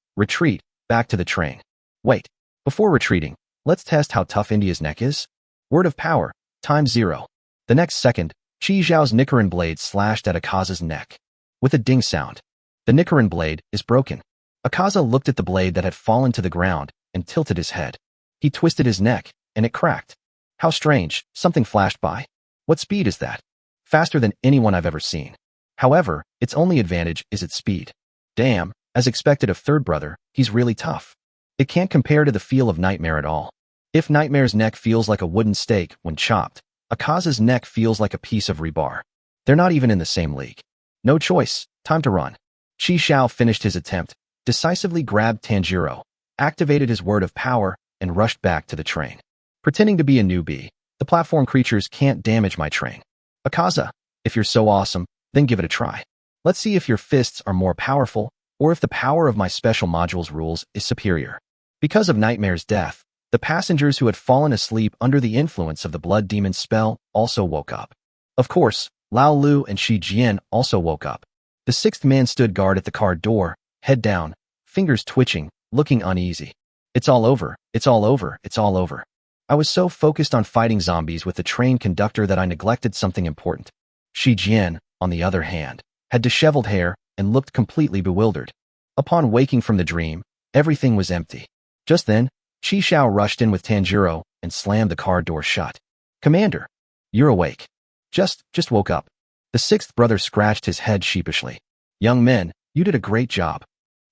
back to the train. Wait, before retreating, let's test how tough India's neck is. Word of power, ×0. The next second, Chi Xiao's Nichiren blade slashed at Akaza's neck. With a ding sound, the Nichiren blade is broken. Akaza looked at the blade that had fallen to the ground and tilted his head. He twisted his neck, and it cracked. How strange, something flashed by. What speed is that? Faster than anyone I've ever seen. However, its only advantage is its speed. Damn, as expected of third brother, he's really tough. It can't compare to the feel of Nightmare at all. If Nightmare's neck feels like a wooden stake when chopped, Akaza's neck feels like a piece of rebar. They're not even in the same league. No choice, time to run. Chi Xiao finished his attempt, decisively grabbed Tanjiro, activated his word of power, and rushed back to the train. Pretending to be a newbie, the platform creatures can't damage my train. Akaza, if you're so awesome, then give it a try. Let's see if your fists are more powerful, or if the power of my special module's rules is superior. Because of Nightmare's death, the passengers who had fallen asleep under the influence of the Blood Demon's spell also woke up. Of course, Lao Lu and Shi Jian also woke up. The sixth man stood guard at the car door, head down, fingers twitching, looking uneasy. It's all over, it's all over, it's all over. I was so focused on fighting zombies with the train conductor that I neglected something important. Shi Jian, on the other hand, had disheveled hair and looked completely bewildered. Upon waking from the dream, everything was empty. Just then, Chi Xiao rushed in with Tanjiro and slammed the car door shut. Commander, you're awake. Just woke up. The sixth brother scratched his head sheepishly. Young men, you did a great job.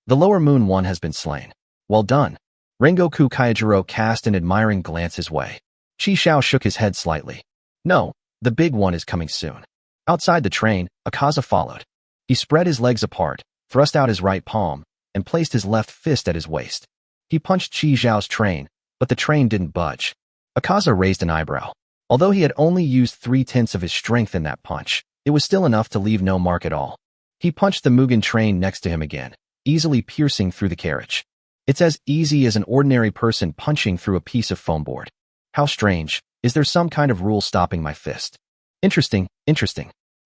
The lower moon one has been slain. Well done. Rengoku Kaijiro cast an admiring glance his way. Chi Xiao shook his head slightly. No, the big one is coming soon. Outside the train, Akaza followed. He spread his legs apart, thrust out his right palm, and placed his left fist at his waist. He punched Chi Xiao's train, but the train didn't budge. Akaza raised an eyebrow. Although he had only used 3/10 of his strength in that punch, it was still enough to leave no mark at all. He punched the Mugen train next to him again, easily piercing through the carriage. It's as easy as an ordinary person punching through a piece of foam board. How strange. Is there some kind of rule stopping my fist? Interesting.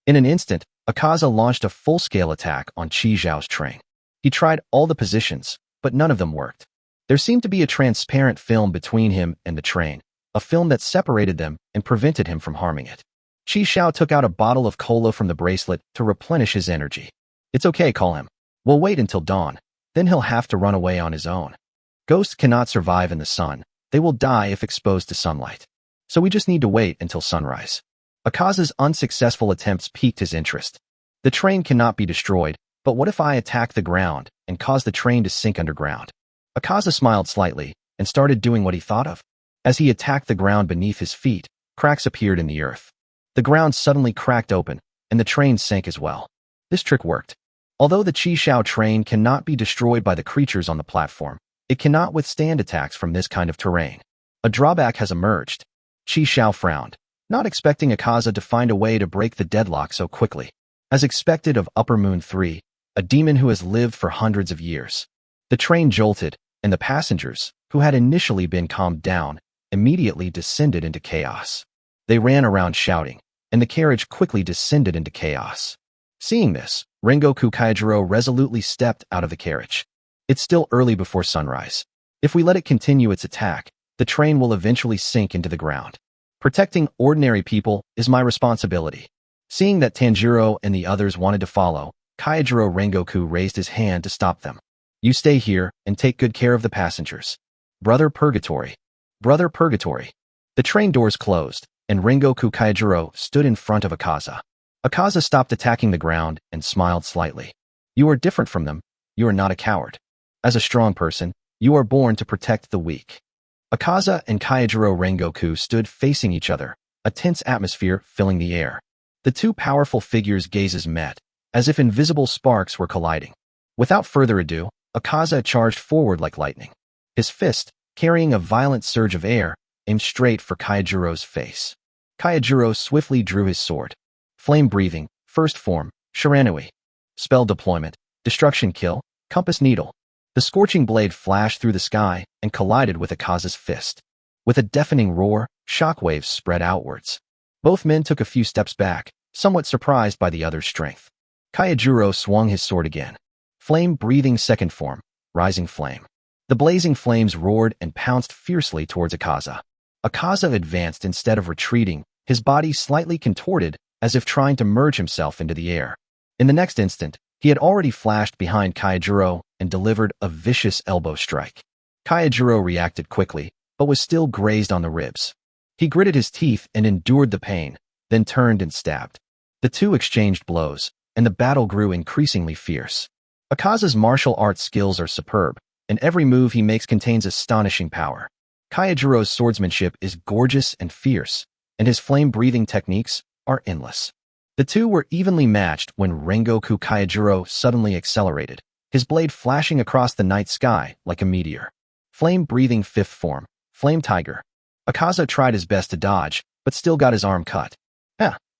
In an instant, Akaza launched a full-scale attack on Chi Xiao's train. He tried all the positions, but none of them worked. There seemed to be a transparent film between him and the train, a film that separated them and prevented him from harming it. Chi Xiao took out a bottle of cola from the bracelet to replenish his energy. It's okay, call him. We'll wait until dawn, then he'll have to run away on his own. Ghosts cannot survive in the sun. They will die if exposed to sunlight. So we just need to wait until sunrise. Akaza's unsuccessful attempts piqued his interest. The train cannot be destroyed, But what if I attack the ground and cause the train to sink underground? Akaza smiled slightly and started doing what he thought of. As he attacked the ground beneath his feet, cracks appeared in the earth. The ground suddenly cracked open, and the train sank as well. This trick worked. Although the Qishao train cannot be destroyed by the creatures on the platform, it cannot withstand attacks from this kind of terrain. A drawback has emerged. Qishao frowned, not expecting Akaza to find a way to break the deadlock so quickly. As expected of Upper Moon 3, a demon who has lived for hundreds of years. The train jolted, and the passengers, who had initially been calmed down, immediately descended into chaos. They ran around shouting, and the carriage quickly descended into chaos. Seeing this, Rengoku Kaijiro resolutely stepped out of the carriage. It's still early before sunrise. If we let it continue its attack, the train will eventually sink into the ground. Protecting ordinary people is my responsibility. Seeing that Tanjiro and the others wanted to follow, Kaijiro Rengoku raised his hand to stop them. You stay here and take good care of the passengers. Brother Purgatory. Brother Purgatory. The train doors closed, and Rengoku Kaijiro stood in front of Akaza. Akaza stopped attacking the ground and smiled slightly. You are different from them. You are not a coward. As a strong person, you are born to protect the weak. Akaza and Kaijiro Rengoku stood facing each other, a tense atmosphere filling the air. The two powerful figures' gazes met, as if invisible sparks were colliding. Without further ado, Akaza charged forward like lightning. His fist, carrying a violent surge of air, aimed straight for Kaijiro's face. Kaijiro swiftly drew his sword. Flame breathing, first form, Shiranui. Spell deployment, destruction kill, compass needle. The scorching blade flashed through the sky and collided with Akaza's fist. With a deafening roar, shockwaves spread outwards. Both men took a few steps back, somewhat surprised by the other's strength. Kaijiro swung his sword again. Flame breathing second form, rising flame. The blazing flames roared and pounced fiercely towards Akaza. Akaza advanced instead of retreating, his body slightly contorted as if trying to merge himself into the air. In the next instant, he had already flashed behind Kaijiro and delivered a vicious elbow strike. Kaijiro reacted quickly, but was still grazed on the ribs. He gritted his teeth and endured the pain, then turned and stabbed. The two exchanged blows, and the battle grew increasingly fierce. Akaza's martial arts skills are superb, and every move he makes contains astonishing power. Kaijiro's swordsmanship is gorgeous and fierce, and his flame-breathing techniques are endless. The two were evenly matched when Rengoku Kaijiro suddenly accelerated, his blade flashing across the night sky like a meteor. Flame-breathing fifth form, Flame Tiger. Akaza tried his best to dodge, but still got his arm cut.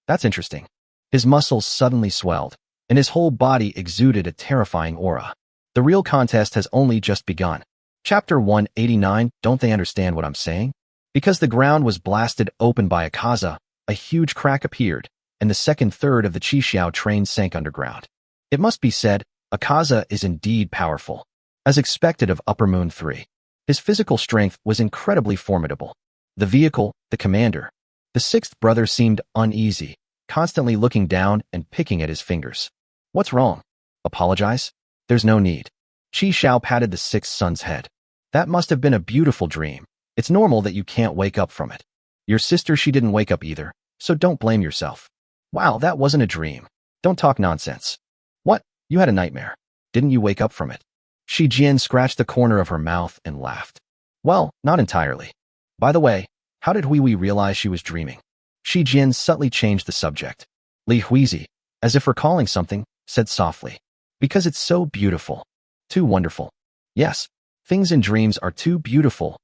That's interesting. His muscles suddenly swelled, and his whole body exuded a terrifying aura. The real contest has only just begun. Chapter 189, Don't They Understand What I'm Saying? Because the ground was blasted open by Akaza, a huge crack appeared, and the second third of the Qishao train sank underground. It must be said, Akaza is indeed powerful. As expected of Upper Moon 3, his physical strength was incredibly formidable. The vehicle, the commander. The sixth brother seemed uneasy, constantly looking down and picking at his fingers. What's wrong? Apologize? There's no need. Qishao patted the sixth son's head. That must have been a beautiful dream. It's normal that you can't wake up from it. Your sister, she didn't wake up either, so don't blame yourself. Wow, that wasn't a dream. Don't talk nonsense. What? You had a nightmare. Didn't you wake up from it? Shi Jian scratched the corner of her mouth and laughed. Well, not entirely. By the way, how did Hui Hui realize she was dreaming? Shi Jian subtly changed the subject. Li Huizi, as if recalling something, said softly. Because it's so beautiful. Too wonderful. Yes, things in dreams are too beautiful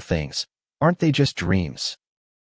things. Aren't they just dreams?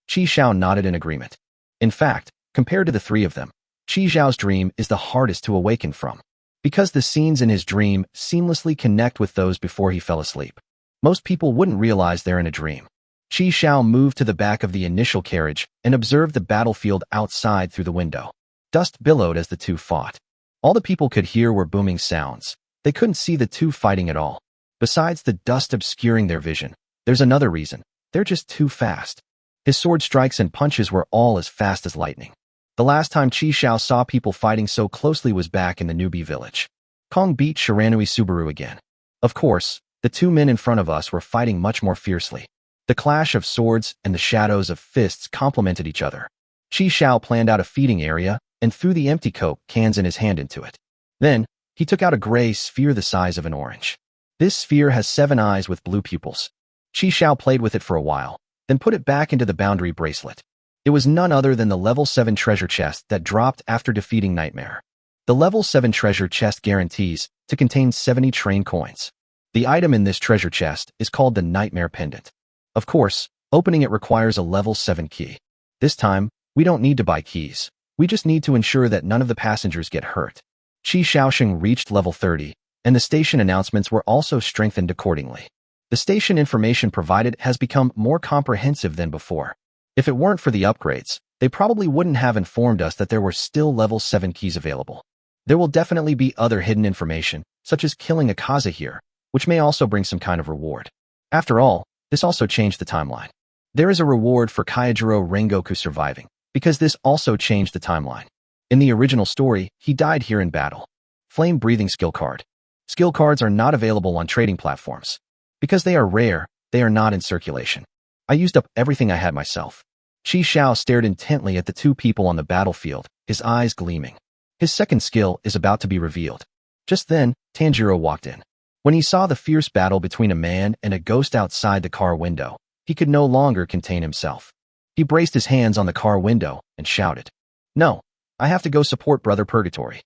Qishao nodded in agreement. In fact, compared to the three of them, Qishao's dream is the hardest to awaken from. Because the scenes in his dream seamlessly connect with those before he fell asleep. Most people wouldn't realize they're in a dream. Qishao moved to the back of the initial carriage and observed the battlefield outside through the window. Dust billowed as the two fought. All the people could hear were booming sounds. They couldn't see the two fighting at all. Besides the dust obscuring their vision, there's another reason. They're just too fast. His sword strikes and punches were all as fast as lightning. The last time Qishao saw people fighting so closely was back in the newbie village. Kong beat Shiranui Subaru again. Of course, the two men in front of us were fighting much more fiercely. The clash of swords and the shadows of fists complemented each other. Qishao planned out a feeding area and threw the empty Coke cans in his hand into it. Then, he took out a gray sphere the size of an orange. This sphere has 7 eyes with blue pupils. Qi Xiao played with it for a while, then put it back into the boundary bracelet. It was none other than the level 7 treasure chest that dropped after defeating Nightmare. The level 7 treasure chest guarantees to contain 70 train coins. The item in this treasure chest is called the Nightmare Pendant. Of course, opening it requires a level 7 key. This time, we don't need to buy keys. We just need to ensure that none of the passengers get hurt. Qi Shaoxing reached level 30, and the station announcements were also strengthened accordingly. The station information provided has become more comprehensive than before. If it weren't for the upgrades, they probably wouldn't have informed us that there were still level 7 keys available. There will definitely be other hidden information, such as killing a Kaza here, which may also bring some kind of reward. After all, this also changed the timeline. There is a reward for Kaijiro Rengoku surviving, because this also changed the timeline. In the original story, he died here in battle. Flame-breathing skill card. Skill cards are not available on trading platforms. Because they are rare, they are not in circulation. I used up everything I had myself. Qi Xiao stared intently at the 2 people on the battlefield, his eyes gleaming. His second skill is about to be revealed. Just then, Tanjiro walked in. When he saw the fierce battle between a man and a ghost outside the car window, he could no longer contain himself. He braced his hands on the car window and shouted, "No, I have to go support Brother Purgatory."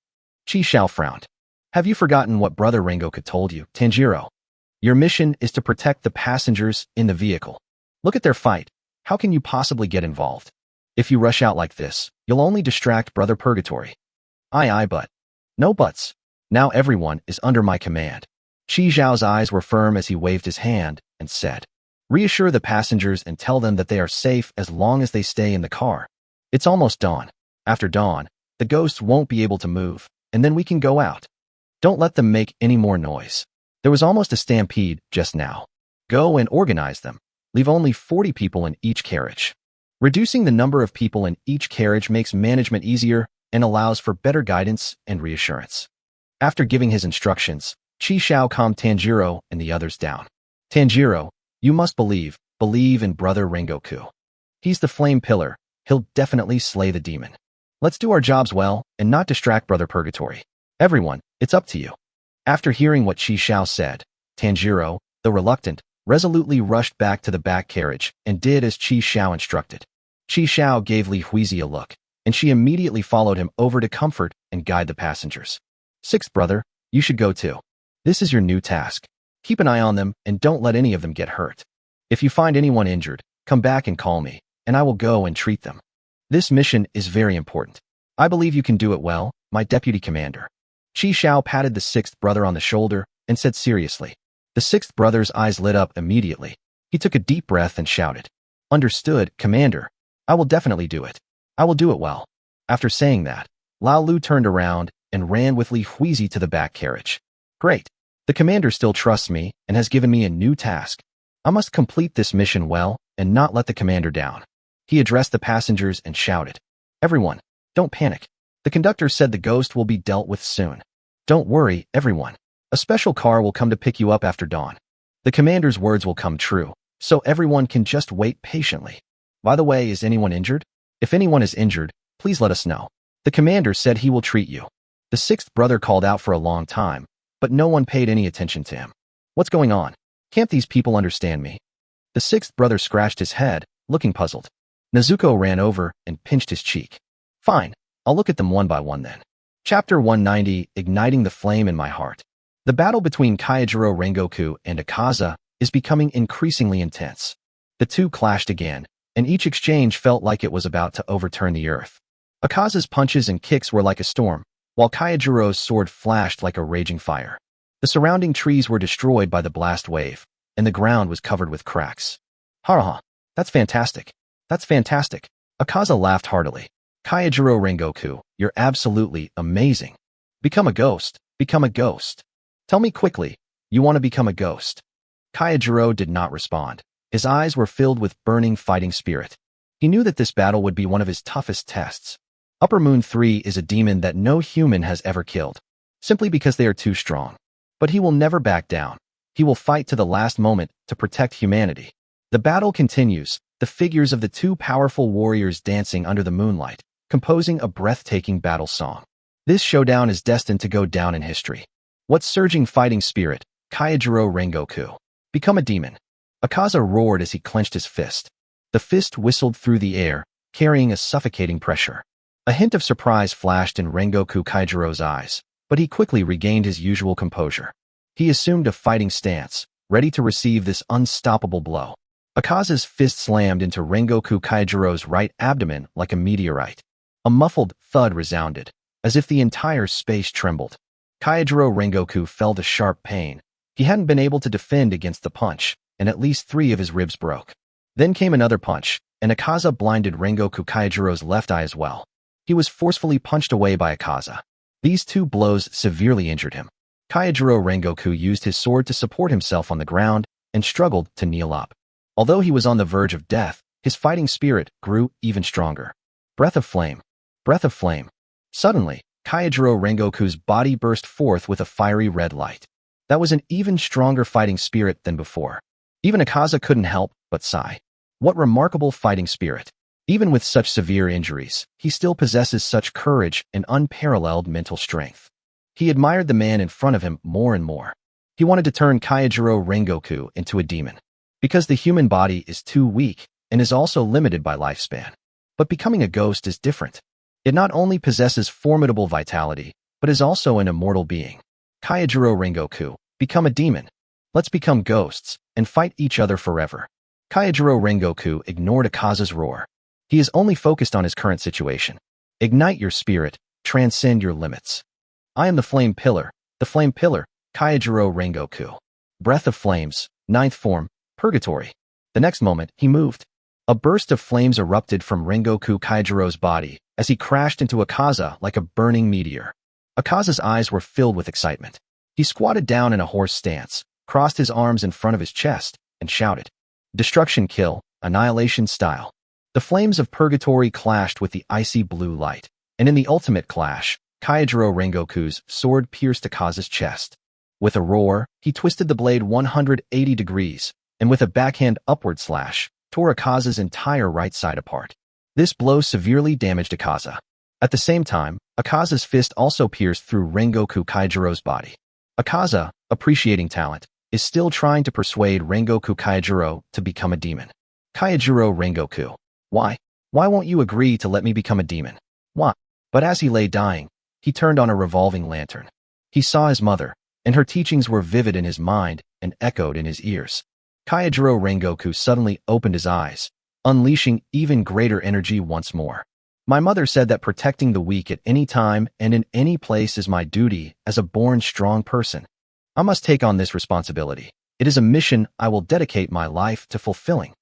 Qi Xiao frowned. "Have you forgotten what Brother Rengoku told you, Tanjiro? Your mission is to protect the passengers in the vehicle. Look at their fight. How can you possibly get involved? If you rush out like this, you'll only distract Brother Purgatory." Aye, but. No buts. Now everyone is under my command. Qi Xiao's eyes were firm as he waved his hand and said, "Reassure the passengers and tell them that they are safe as long as they stay in the car. It's almost dawn. After dawn, the ghosts won't be able to move, and then we can go out. Don't let them make any more noise." There was almost a stampede just now. Go and organize them. Leave only 40 people in each carriage. Reducing the number of people in each carriage makes management easier and allows for better guidance and reassurance. After giving his instructions, Qi Xiao calmed Tanjiro and the others down. "Tanjiro, you must believe in Brother Rengoku. He's the flame pillar. He'll definitely slay the demon. Let's do our jobs well and not distract Brother Purgatory. Everyone, it's up to you." After hearing what Qi Xiao said, Tanjiro, though reluctant, resolutely rushed back to the back carriage and did as Qi Xiao instructed. Qi Xiao gave Li Huizi a look, and she immediately followed him over to comfort and guide the passengers. "Sixth brother, you should go too. This is your new task. Keep an eye on them and don't let any of them get hurt. If you find anyone injured, come back and call me, and I will go and treat them. This mission is very important. I believe you can do it well, my deputy commander." Qi Xiao patted the 6th brother on the shoulder and said seriously. The 6th brother's eyes lit up immediately. He took a deep breath and shouted, "Understood, Commander. I will definitely do it. I will do it well." After saying that, Lao Lu turned around and ran with Li Huizi to the back carriage. "Great. The commander still trusts me and has given me a new task. I must complete this mission well and not let the commander down." He addressed the passengers and shouted, "Everyone, don't panic. The conductor said the ghost will be dealt with soon. Don't worry, everyone. A special car will come to pick you up after dawn. The commander's words will come true, so everyone can just wait patiently. By the way, is anyone injured? If anyone is injured, please let us know. The commander said he will treat you." The 6th brother called out for a long time, but no one paid any attention to him. "What's going on? Can't these people understand me?" The 6th brother scratched his head, looking puzzled. Nezuko ran over and pinched his cheek. "Fine, I'll look at them one by one then." Chapter 190, Igniting the Flame in My Heart. The battle between Kaijiro Rengoku and Akaza is becoming increasingly intense. The two clashed again, and each exchange felt like it was about to overturn the earth. Akaza's punches and kicks were like a storm, while Kaijiro's sword flashed like a raging fire. The surrounding trees were destroyed by the blast wave, and the ground was covered with cracks. "Ha, that's fantastic. That's fantastic." Akaza laughed heartily. "Kaijiro Rengoku, you're absolutely amazing. Become a ghost. Become a ghost. Tell me quickly, you want to become a ghost?" Kaijiro did not respond. His eyes were filled with burning fighting spirit. He knew that this battle would be one of his toughest tests. Upper Moon 3 is a demon that no human has ever killed, simply because they are too strong. But he will never back down. He will fight to the last moment to protect humanity. The battle continues, the figures of the two powerful warriors dancing under the moonlight, composing a breathtaking battle song. This showdown is destined to go down in history. What surging fighting spirit, Kaijiro Rengoku. Become a demon. Akaza roared as he clenched his fist. The fist whistled through the air, carrying a suffocating pressure. A hint of surprise flashed in Rengoku Kaijiro's eyes, but he quickly regained his usual composure. He assumed a fighting stance, ready to receive this unstoppable blow. Akaza's fist slammed into Rengoku Kaijiro's right abdomen like a meteorite. A muffled thud resounded, as if the entire space trembled. Kaijiro Rengoku felt a sharp pain. He hadn't been able to defend against the punch, and at least 3 of his ribs broke. Then came another punch, and Akaza blinded Rengoku Kaijiro's left eye as well. He was forcefully punched away by Akaza. These 2 blows severely injured him. Kaijiro Rengoku used his sword to support himself on the ground and struggled to kneel up. Although he was on the verge of death, his fighting spirit grew even stronger. Breath of flame. Breath of flame. Suddenly, Kaijiro Rengoku's body burst forth with a fiery red light. That was an even stronger fighting spirit than before. Even Akaza couldn't help but sigh. What remarkable fighting spirit. Even with such severe injuries, he still possesses such courage and unparalleled mental strength. He admired the man in front of him more and more. He wanted to turn Kaijiro Rengoku into a demon, because the human body is too weak and is also limited by lifespan. But becoming a ghost is different. It not only possesses formidable vitality, but is also an immortal being. Kaijiro Rengoku, become a demon. Let's become ghosts and fight each other forever. Kaijiro Rengoku ignored Akaza's roar. He is only focused on his current situation. Ignite your spirit, transcend your limits. I am the flame pillar, Kaijiro Rengoku. Breath of flames, 9th form, purgatory. The next moment, he moved. A burst of flames erupted from Rengoku Kaijiro's body as he crashed into Akaza like a burning meteor. Akaza's eyes were filled with excitement. He squatted down in a horse stance, crossed his arms in front of his chest, and shouted, "Destruction kill, annihilation style." The flames of purgatory clashed with the icy blue light, and in the ultimate clash, Kaijiro Rengoku's sword pierced Akaza's chest. With a roar, he twisted the blade 180 degrees, and with a backhand upward slash, tore Akaza's entire right side apart. This blow severely damaged Akaza. At the same time, Akaza's fist also pierced through Rengoku Kaijiro's body. Akaza, appreciating talent, is still trying to persuade Rengoku Kaijiro to become a demon. Kaijiro Rengoku. Why? Why won't you agree to let me become a demon? Why? But as he lay dying, he turned on a revolving lantern. He saw his mother, and her teachings were vivid in his mind and echoed in his ears. Kaijiro Rengoku suddenly opened his eyes, unleashing even greater energy once more. My mother said that protecting the weak at any time and in any place is my duty as a born strong person. I must take on this responsibility. It is a mission I will dedicate my life to fulfilling.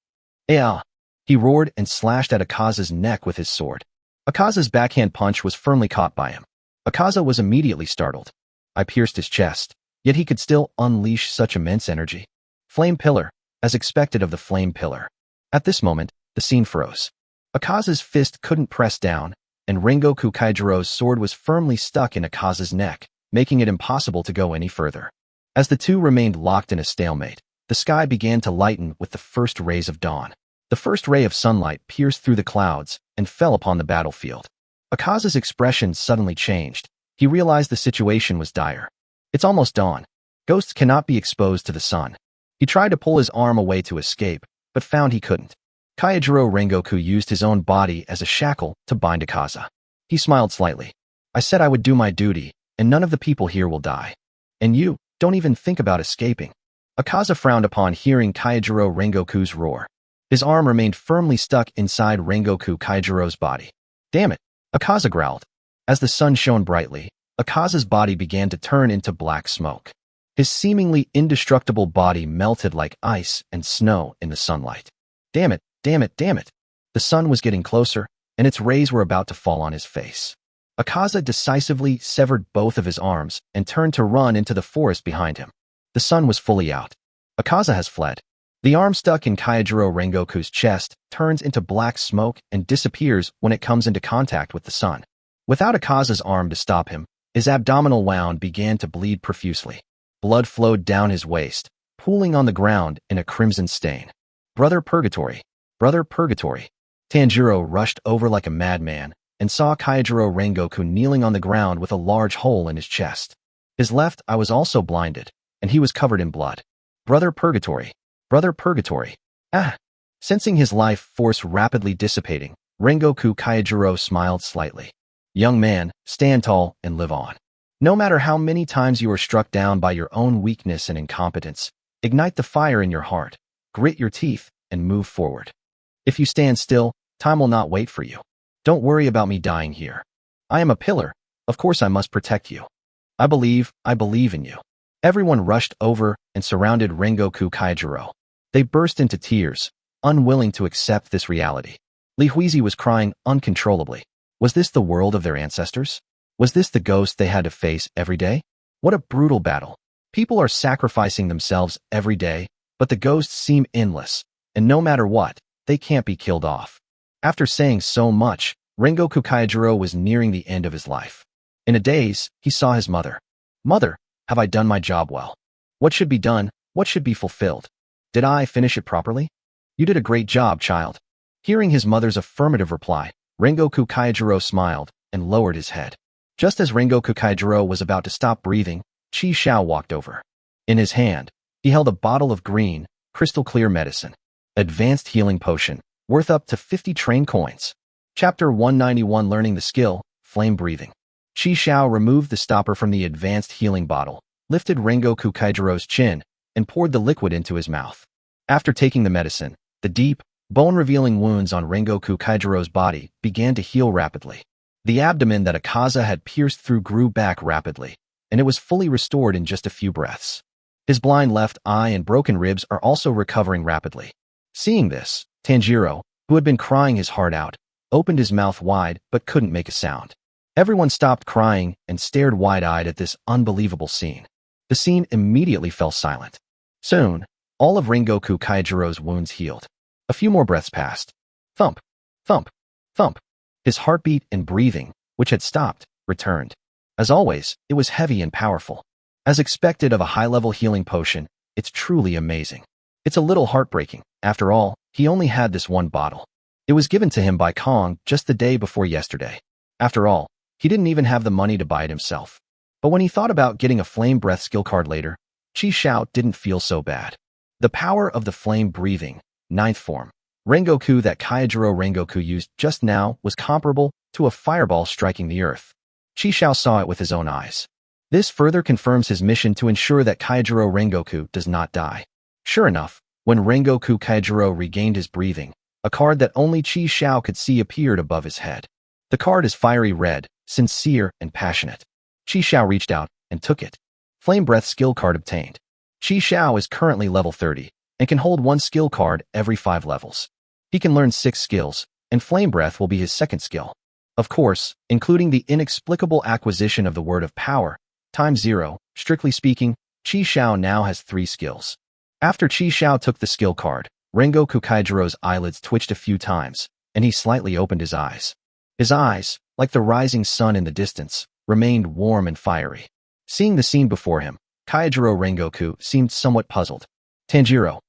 Yeah. He roared and slashed at Akaza's neck with his sword. Akaza's backhand punch was firmly caught by him. Akaza was immediately startled. I pierced his chest, yet he could still unleash such immense energy. Flame pillar, as expected of the flame pillar. At this moment, the scene froze. Akaza's fist couldn't press down, and Rengoku Kaijiro's sword was firmly stuck in Akaza's neck, making it impossible to go any further. As the two remained locked in a stalemate, the sky began to lighten with the first rays of dawn. The first ray of sunlight pierced through the clouds and fell upon the battlefield. Akaza's expression suddenly changed. He realized the situation was dire. It's almost dawn. Ghosts cannot be exposed to the sun. He tried to pull his arm away to escape, but found he couldn't. Kaijiro Rengoku used his own body as a shackle to bind Akaza. He smiled slightly. I said I would do my duty, and none of the people here will die. And you, don't even think about escaping. Akaza frowned upon hearing Kaijiro Rengoku's roar. His arm remained firmly stuck inside Rengoku Kaijiro's body. Damn it, Akaza growled. As the sun shone brightly, Akaza's body began to turn into black smoke. His seemingly indestructible body melted like ice and snow in the sunlight. Damn it, damn it, damn it. The sun was getting closer, and its rays were about to fall on his face. Akaza decisively severed both of his arms and turned to run into the forest behind him. The sun was fully out. Akaza has fled. The arm stuck in Kaijiro Rengoku's chest turns into black smoke and disappears when it comes into contact with the sun. Without Akaza's arm to stop him, his abdominal wound began to bleed profusely. Blood flowed down his waist, pooling on the ground in a crimson stain. Brother Purgatory! Brother Purgatory! Tanjiro rushed over like a madman and saw Kaijiro Rengoku kneeling on the ground with a large hole in his chest. His left eye was also blinded, and he was covered in blood. Brother Purgatory. Brother Purgatory. Ah! Sensing his life force rapidly dissipating, Rengoku Kaijiro smiled slightly. Young man, stand tall and live on. No matter how many times you are struck down by your own weakness and incompetence, ignite the fire in your heart, grit your teeth, and move forward. If you stand still, time will not wait for you. Don't worry about me dying here. I am a pillar. Of course I must protect you. I believe in you. Everyone rushed over and surrounded Rengoku Kaijiro. They burst into tears, unwilling to accept this reality. Li Huizi was crying uncontrollably. Was this the world of their ancestors? Was this the ghost they had to face every day? What a brutal battle. People are sacrificing themselves every day, but the ghosts seem endless, and no matter what, they can't be killed off. After saying so much, Rengoku Kaijiro was nearing the end of his life. In a daze, he saw his mother. Mother, have I done my job well? What should be done? What should be fulfilled? Did I finish it properly? You did a great job, child. Hearing his mother's affirmative reply, Rengoku Kaijiro smiled and lowered his head. Just as Rengoku Kaijiro was about to stop breathing, Qi Xiao walked over. In his hand, he held a bottle of green, crystal-clear medicine. Advanced healing potion, worth up to 50 train coins. Chapter 191 Learning the Skill, Flame Breathing. Qi Xiao removed the stopper from the advanced healing bottle, lifted Rengoku Kaijiro's chin, and poured the liquid into his mouth. After taking the medicine, the deep, bone-revealing wounds on Rengoku Kaijiro's body began to heal rapidly. The abdomen that Akaza had pierced through grew back rapidly, and it was fully restored in just a few breaths. His blind left eye and broken ribs are also recovering rapidly. Seeing this, Tanjiro, who had been crying his heart out, opened his mouth wide but couldn't make a sound. Everyone stopped crying and stared wide-eyed at this unbelievable scene. The scene immediately fell silent. Soon, all of Rengoku Kaijiro's wounds healed. A few more breaths passed. Thump, thump, thump. His heartbeat and breathing, which had stopped, returned. As always, it was heavy and powerful. As expected of a high-level healing potion, it's truly amazing. It's a little heartbreaking. After all, he only had this one bottle. It was given to him by Kong just the day before yesterday. After all, he didn't even have the money to buy it himself. But when he thought about getting a flame breath skill card later, Qi Xiao didn't feel so bad. The power of the flame breathing, 9th form, Rengoku that Kaijiro Rengoku used just now was comparable to a fireball striking the earth. Qi Xiao saw it with his own eyes. This further confirms his mission to ensure that Kaijiro Rengoku does not die. Sure enough, when Rengoku Kaijiro regained his breathing, a card that only Qi Xiao could see appeared above his head. The card is fiery red, sincere, and passionate. Qi Xiao reached out and took it. Flame Breath skill card obtained. Qi Xiao is currently level 30 and can hold one skill card every 5 levels. He can learn 6 skills, and Flame Breath will be his second skill. Of course, including the inexplicable acquisition of the Word of Power, times 0, strictly speaking, Qi Xiao now has 3 skills. After Qi Xiao took the skill card, Rengoku Kaijiro's eyelids twitched a few times, and he slightly opened his eyes. His eyes, like the rising sun in the distance, remained warm and fiery. Seeing the scene before him, Kaijiro Rengoku seemed somewhat puzzled. Tanjiro.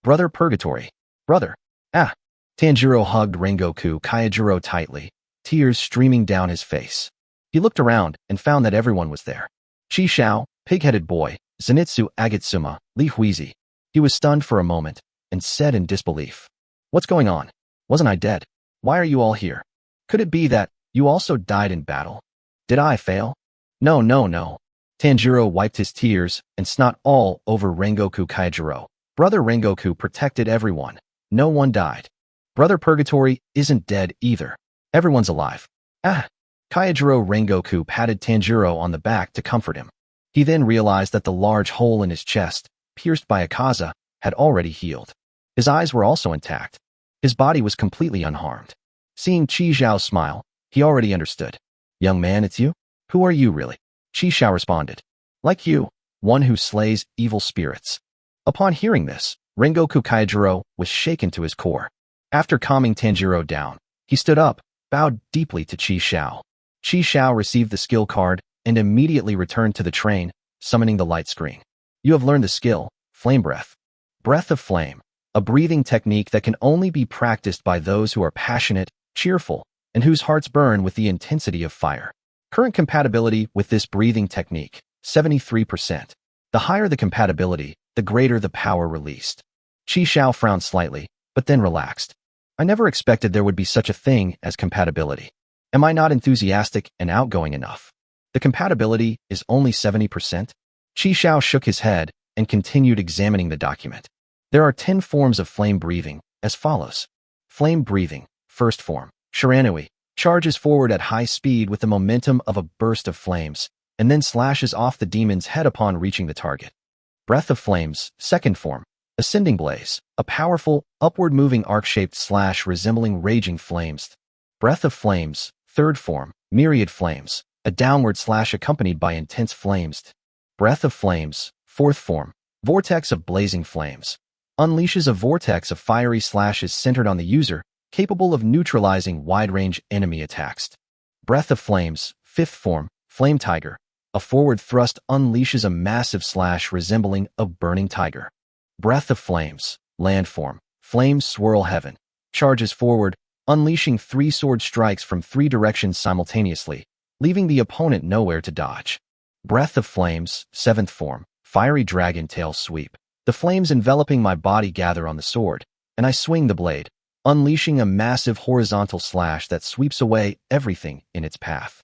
Brother Purgatory. Brother. Ah. Tanjiro hugged Rengoku Kaijiro tightly, tears streaming down his face. He looked around and found that everyone was there. Qi Xiao, Pig-Headed Boy, Zenitsu Agitsuma, Li Huizi. He was stunned for a moment and said in disbelief, "What's going on? Wasn't I dead? Why are you all here? Could it be that you also died in battle? Did I fail?" No. Tanjiro wiped his tears and snot all over Rengoku Kaijiro. Brother Rengoku protected everyone. No one died. Brother Purgatory isn't dead either. Everyone's alive. Ah! Kaijiro Rengoku patted Tanjiro on the back to comfort him. He then realized that the large hole in his chest, pierced by Akaza, had already healed. His eyes were also intact. His body was completely unharmed. Seeing Qi Xiao smile, he already understood. "Young man, it's you? Who are you really?" Qi Xiao responded. "Like you, one who slays evil spirits." Upon hearing this, Rengoku Kaijiro was shaken to his core. After calming Tanjiro down, he stood up, bowed deeply to Qi Xiao. Qi Xiao received the skill card and immediately returned to the train, summoning the light screen. "You have learned the skill, Flame Breath. Breath of Flame, a breathing technique that can only be practiced by those who are passionate, cheerful, and whose hearts burn with the intensity of fire. Current compatibility with this breathing technique, 73%. The higher the compatibility, the greater the power released. Qi Xiao frowned slightly, but then relaxed. I never expected there would be such a thing as compatibility. Am I not enthusiastic and outgoing enough? The compatibility is only 70%? Qi Xiao shook his head and continued examining the document. There are 10 forms of flame breathing, as follows. Flame breathing, first form, Shiranui, charges forward at high speed with the momentum of a burst of flames, and then slashes off the demon's head upon reaching the target. Breath of flames, second form, ascending blaze, a powerful, upward-moving arc-shaped slash resembling raging flames. Breath of flames, third form, myriad flames, a downward slash accompanied by intense flames. Breath of flames, fourth form, vortex of blazing flames, unleashes a vortex of fiery slashes centered on the user, capable of neutralizing wide-range enemy attacks. Breath of flames, fifth form, flame tiger, a forward thrust unleashes a massive slash resembling a burning tiger. Breath of flames, land form, flames swirl heaven, charges forward, unleashing 3 sword strikes from 3 directions simultaneously, leaving the opponent nowhere to dodge. Breath of flames, seventh form, fiery dragon tail sweep. The flames enveloping my body gather on the sword, and I swing the blade, unleashing a massive horizontal slash that sweeps away everything in its path.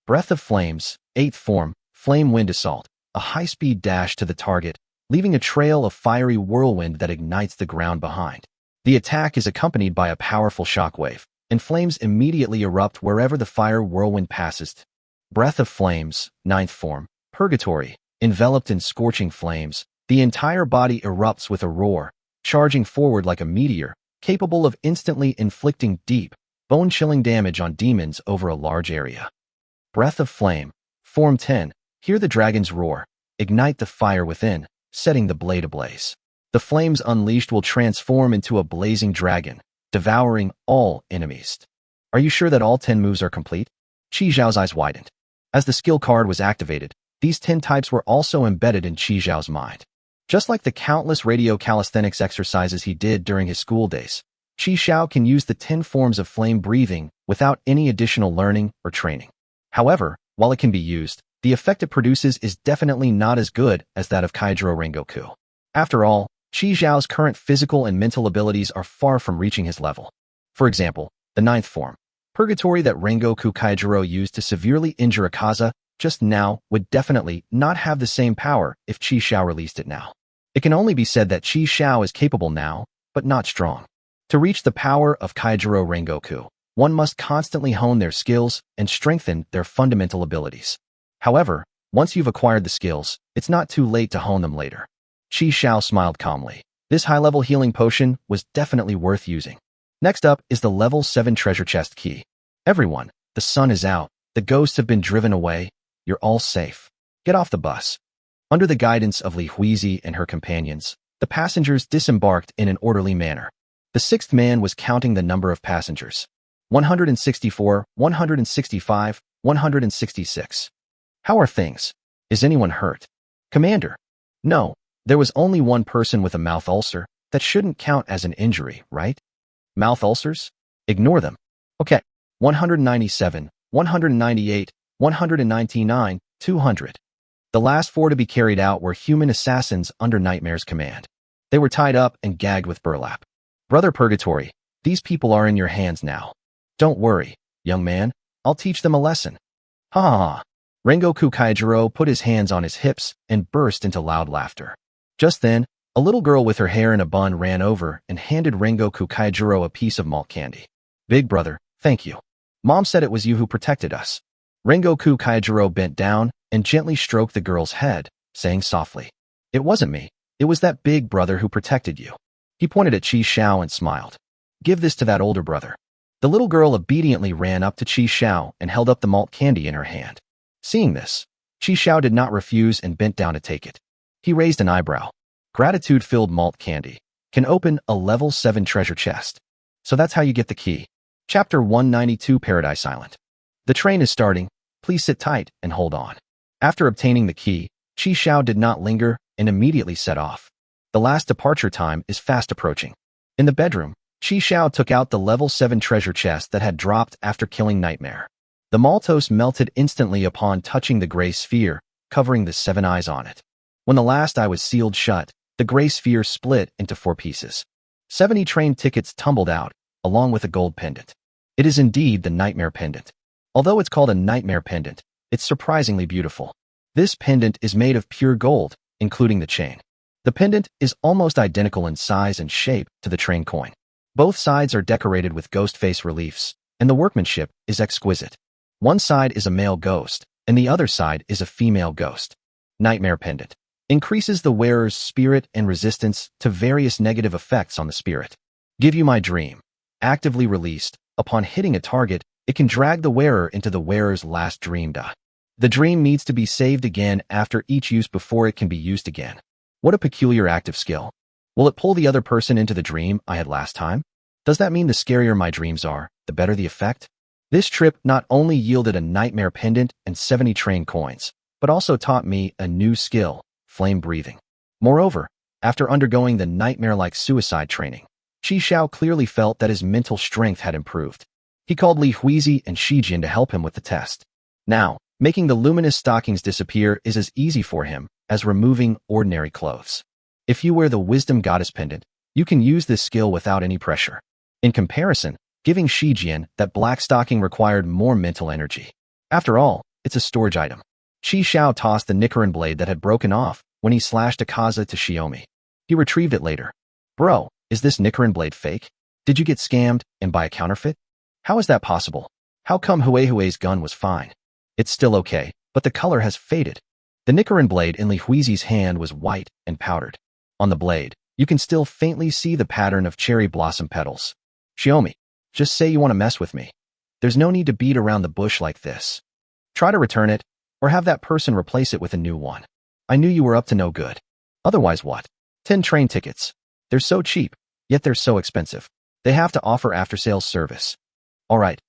Breath of flames, eighth form, flame wind assault, a high-speed dash to the target, leaving a trail of fiery whirlwind that ignites the ground behind. The attack is accompanied by a powerful shockwave, and flames immediately erupt wherever the fire whirlwind passes. Breath of flames, ninth form, purgatory, enveloped in scorching flames, the entire body erupts with a roar, charging forward like a meteor, capable of instantly inflicting deep, bone-chilling damage on demons over a large area. Breath of flame, form 10, hear the dragon's roar, ignite the fire within, setting the blade ablaze. The flames unleashed will transform into a blazing dragon, devouring all enemies. Are you sure that all 10 moves are complete? Qi Zhao's eyes widened. As the skill card was activated, these 10 types were also embedded in Qi Zhao's mind. Just like the countless radio calisthenics exercises he did during his school days, Qi Xiao can use the 10 forms of flame breathing without any additional learning or training. However, while it can be used, the effect it produces is definitely not as good as that of Kaijiro Rengoku. After all, Qi Zhao's current physical and mental abilities are far from reaching his level. For example, the 9th form, Purgatory that Rengoku Kaijiro used to severely injure Akaza just now would definitely not have the same power if Qi Xiao released it now. It can only be said that Qi Xiao is capable now, but not strong. To reach the power of Kaijiro Rengoku, one must constantly hone their skills and strengthen their fundamental abilities. However, once you've acquired the skills, it's not too late to hone them later. Qi Xiao smiled calmly. This high-level healing potion was definitely worth using. Next up is the level 7 treasure chest key. Everyone, the sun is out, the ghosts have been driven away, you're all safe. Get off the bus. Under the guidance of Li Huizi and her companions, the passengers disembarked in an orderly manner. The 6th man was counting the number of passengers. 164, 165, 166. How are things? Is anyone hurt? Commander. No, there was only one person with a mouth ulcer. That shouldn't count as an injury, right? Mouth ulcers? Ignore them. Okay. 197, 198, 199, 200. The last 4 to be carried out were human assassins under Nightmare's command. They were tied up and gagged with burlap. Brother Purgatory, these people are in your hands now. Don't worry, young man, I'll teach them a lesson. Ha ha ha. Rengoku Kaijiro put his hands on his hips and burst into loud laughter. Just then, a little girl with her hair in a bun ran over and handed Rengoku Kaijiro a piece of malt candy. Big brother, thank you. Mom said it was you who protected us. Rengoku Kaijiro bent down and gently stroked the girl's head, saying softly, It wasn't me, it was that big brother who protected you. He pointed at Qi Xiao and smiled. Give this to that older brother. The little girl obediently ran up to Qi Xiao and held up the malt candy in her hand. Seeing this, Qi Xiao did not refuse and bent down to take it. He raised an eyebrow. Gratitude-filled malt candy can open a level 7 treasure chest. So that's how you get the key. Chapter 192 Paradise Island. The train is starting. Please sit tight and hold on. After obtaining the key, Qi Xiao did not linger and immediately set off. The last departure time is fast approaching. In the bedroom, Qi Xiao took out the level 7 treasure chest that had dropped after killing Nightmare. The Maltose melted instantly upon touching the gray sphere, covering the 7 eyes on it. When the last eye was sealed shut, the gray sphere split into 4 pieces. 70 train tickets tumbled out, along with a gold pendant. It is indeed the Nightmare pendant. Although it's called a Nightmare pendant, it's surprisingly beautiful. This pendant is made of pure gold, including the chain. The pendant is almost identical in size and shape to the train coin. Both sides are decorated with ghost face reliefs, and the workmanship is exquisite. One side is a male ghost, and the other side is a female ghost. Nightmare pendant increases the wearer's spirit and resistance to various negative effects on the spirit. Give you my dream. Actively released, upon hitting a target, it can drag the wearer into the wearer's last dream. The dream needs to be saved again after each use before it can be used again. What a peculiar active skill. Will it pull the other person into the dream I had last time? Does that mean the scarier my dreams are, the better the effect? This trip not only yielded a Nightmare pendant and 70 train coins, but also taught me a new skill, flame breathing. Moreover, after undergoing the nightmare-like suicide training, Qi Xiao clearly felt that his mental strength had improved. He called Li Huizi and Shijin to help him with the test. Now, making the luminous stockings disappear is as easy for him as removing ordinary clothes. If you wear the Wisdom Goddess pendant, you can use this skill without any pressure. In comparison, giving Shijin that black stocking required more mental energy. After all, it's a storage item. Qi Xiao tossed the Nichiren blade that had broken off when he slashed Akaza to Shiomi. He retrieved it later. Bro, is this Nichiren blade fake? Did you get scammed and buy a counterfeit? How is that possible? How come Huey's gun was fine? It's still okay, but the color has faded. The Nichiren blade in Li Huizi's hand was white and powdered. On the blade, you can still faintly see the pattern of cherry blossom petals. Shiomi, just say you want to mess with me. There's no need to beat around the bush like this. Try to return it, or have that person replace it with a new one. I knew you were up to no good. Otherwise what? 10 train tickets. They're so cheap, yet they're so expensive. They have to offer after-sales service. All right,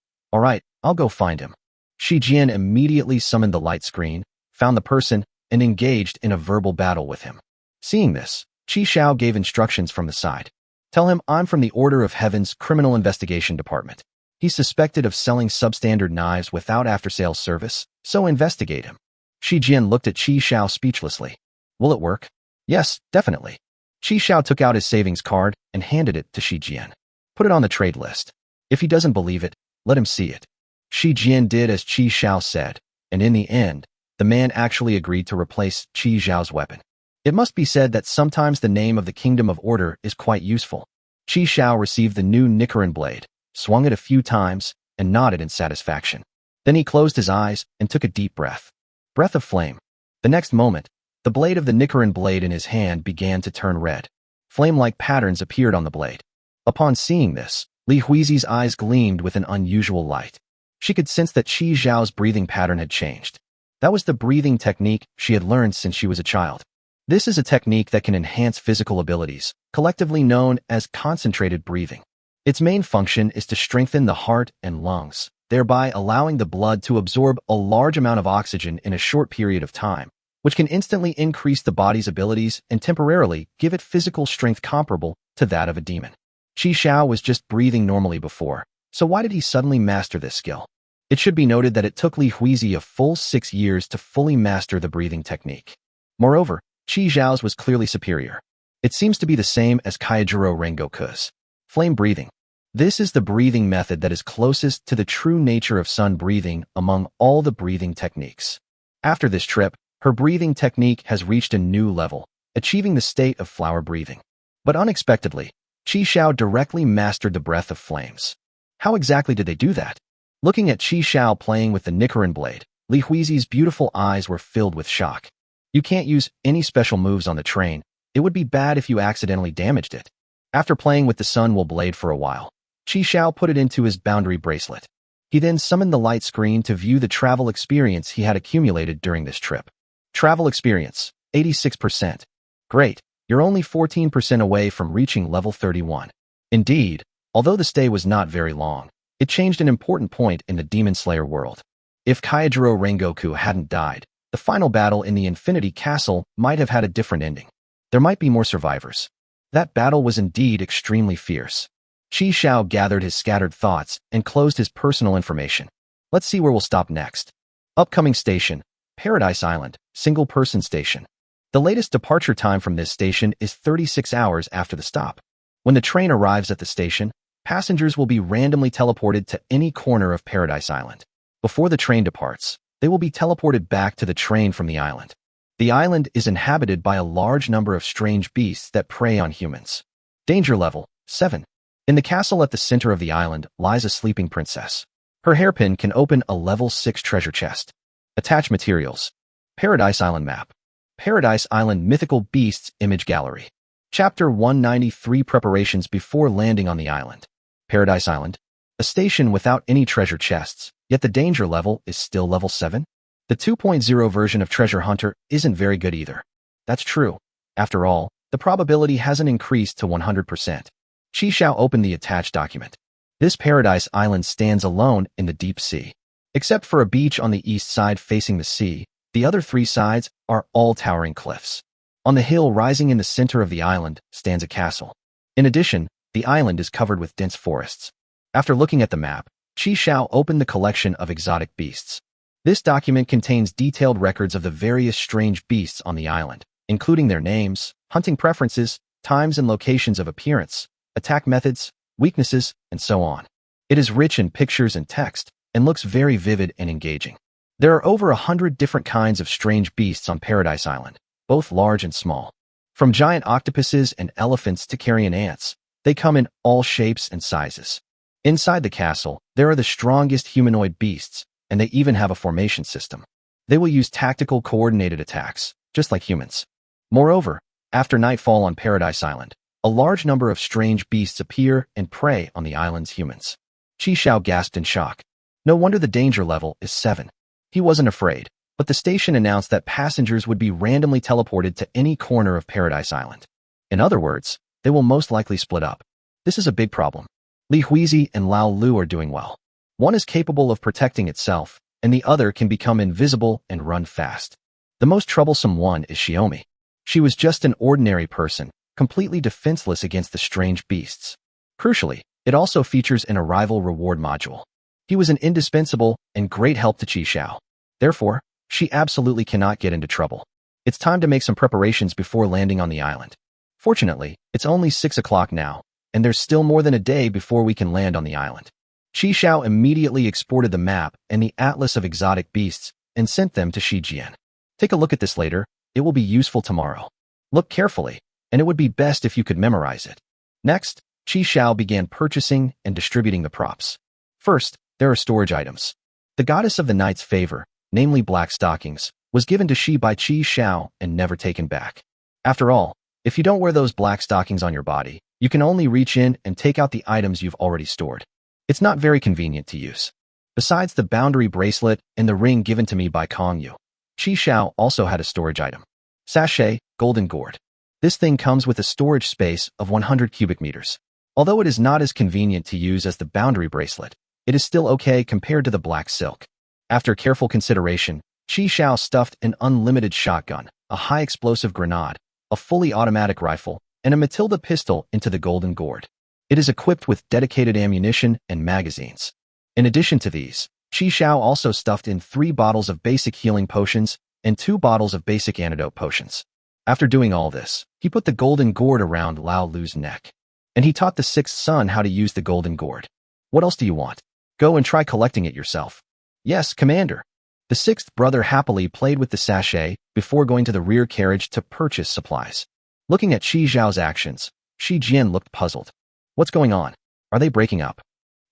I'll go find him. Shijin immediately summoned the light screen, found the person, and engaged in a verbal battle with him. Seeing this, Qi Xiao gave instructions from the side. Tell him I'm from the Order of Heaven's Criminal Investigation Department. He's suspected of selling substandard knives without after-sales service, so investigate him. Shijin looked at Qi Xiao speechlessly. Will it work? Yes, definitely. Qi Xiao took out his savings card and handed it to Shijin. Put it on the trade list. If he doesn't believe it, let him see it. Shijin did as Qi Xiao said, and in the end, the man actually agreed to replace Qi Xiao's weapon. It must be said that sometimes the name of the Kingdom of Order is quite useful. Qi Xiao received the new Nichiren blade, swung it a few times, and nodded in satisfaction. Then he closed his eyes and took a deep breath. Breath of flame. The next moment, the blade of the Nichiren blade in his hand began to turn red. Flame-like patterns appeared on the blade. Upon seeing this, Li Huizi's eyes gleamed with an unusual light. She could sense that Qi Xiao's breathing pattern had changed. That was the breathing technique she had learned since she was a child. This is a technique that can enhance physical abilities, collectively known as concentrated breathing. Its main function is to strengthen the heart and lungs, thereby allowing the blood to absorb a large amount of oxygen in a short period of time, which can instantly increase the body's abilities and temporarily give it physical strength comparable to that of a demon. Qi Xiao was just breathing normally before, so why did he suddenly master this skill? It should be noted that it took Li Huizi a full 6 years to fully master the breathing technique. Moreover, Qi Xiao's was clearly superior. It seems to be the same as Kaijiro Rengoku's flame breathing. This is the breathing method that is closest to the true nature of sun breathing among all the breathing techniques. After this trip, her breathing technique has reached a new level, achieving the state of flower breathing. But unexpectedly, Qi Xiao directly mastered the breath of flames. How exactly did they do that? Looking at Qi Xiao playing with the Nichiren blade, Li Huizi's beautiful eyes were filled with shock. You can't use any special moves on the train. It would be bad if you accidentally damaged it. After playing with the Sun Will blade for a while, Qi Xiao put it into his boundary bracelet. He then summoned the light screen to view the travel experience he had accumulated during this trip. Travel experience, 86%. Great, you're only 14% away from reaching level 31. Indeed, although the stay was not very long, it changed an important point in the Demon Slayer world. If Kaijiro Rengoku hadn't died, the final battle in the Infinity Castle might have had a different ending. There might be more survivors. That battle was indeed extremely fierce. Qi Xiao gathered his scattered thoughts and closed his personal information. Let's see where we'll stop next. Upcoming station, Paradise Island, single-person station. The latest departure time from this station is 36 hours after the stop. When the train arrives at the station, passengers will be randomly teleported to any corner of Paradise Island. Before the train departs, they will be teleported back to the train from the island. The island is inhabited by a large number of strange beasts that prey on humans. Danger level 7. In the castle at the center of the island lies a sleeping princess. Her hairpin can open a level 6 treasure chest. Attached materials. Paradise Island map. Paradise Island Mythical Beasts Image Gallery. Chapter 193 Preparations before landing on the island. Paradise Island. A station without any treasure chests, yet the danger level is still level 7? The 2.0 version of Treasure Hunter isn't very good either. That's true. After all, the probability hasn't increased to 100%. Qi Xiao opened the attached document. This Paradise Island stands alone in the deep sea. Except for a beach on the east side facing the sea, the other 3 sides are all towering cliffs. On the hill rising in the center of the island stands a castle. In addition, the island is covered with dense forests. After looking at the map, Qi Xiao opened the collection of exotic beasts. This document contains detailed records of the various strange beasts on the island, including their names, hunting preferences, times and locations of appearance, attack methods, weaknesses, and so on. It is rich in pictures and text, and looks very vivid and engaging. There are over 100 different kinds of strange beasts on Paradise Island, both large and small. From giant octopuses and elephants to carrion ants, they come in all shapes and sizes. Inside the castle, there are the strongest humanoid beasts, and they even have a formation system. They will use tactical coordinated attacks, just like humans. Moreover, after nightfall on Paradise Island, a large number of strange beasts appear and prey on the island's humans. Qi Xiao gasped in shock. No wonder the danger level is 7. He wasn't afraid, but the station announced that passengers would be randomly teleported to any corner of Paradise Island. In other words, they will most likely split up. This is a big problem. Li Huizi and Lao Lu are doing well. One is capable of protecting itself, and the other can become invisible and run fast. The most troublesome one is Xiaomi. She was just an ordinary person, completely defenseless against the strange beasts. Crucially, it also features an arrival reward module. He was an indispensable and great help to Qi Xiao. Therefore, she absolutely cannot get into trouble. It's time to make some preparations before landing on the island. Fortunately, it's only 6 o'clock now, and there's still more than a day before we can land on the island. Qi Xiao immediately exported the map and the atlas of exotic beasts and sent them to Shi Jian. Take a look at this later. It will be useful tomorrow. Look carefully, and it would be best if you could memorize it. Next, Qi Xiao began purchasing and distributing the props. First, there are storage items. The goddess of the night's favor, namely black stockings, was given to Shi by Qi Xiao and never taken back. After all, if you don't wear those black stockings on your body, you can only reach in and take out the items you've already stored. It's not very convenient to use. Besides the boundary bracelet and the ring given to me by Kong Yu, Qi Xiao also had a storage item. Sachet, golden gourd. This thing comes with a storage space of 100 cubic meters. Although it is not as convenient to use as the boundary bracelet, it is still okay compared to the black silk. After careful consideration, Qi Xiao stuffed an unlimited shotgun, a high-explosive grenade, a fully automatic rifle, and a Matilda pistol into the golden gourd. It is equipped with dedicated ammunition and magazines. In addition to these, Qi Xiao also stuffed in 3 bottles of basic healing potions and 2 bottles of basic antidote potions. After doing all this, he put the golden gourd around Lao Lu's neck. And he taught the 6th son how to use the golden gourd. What else do you want? Go and try collecting it yourself. Yes, Commander. The 6th brother happily played with the sachet before going to the rear carriage to purchase supplies. Looking at Qi Xiao's actions, Shi Jian looked puzzled. What's going on? Are they breaking up?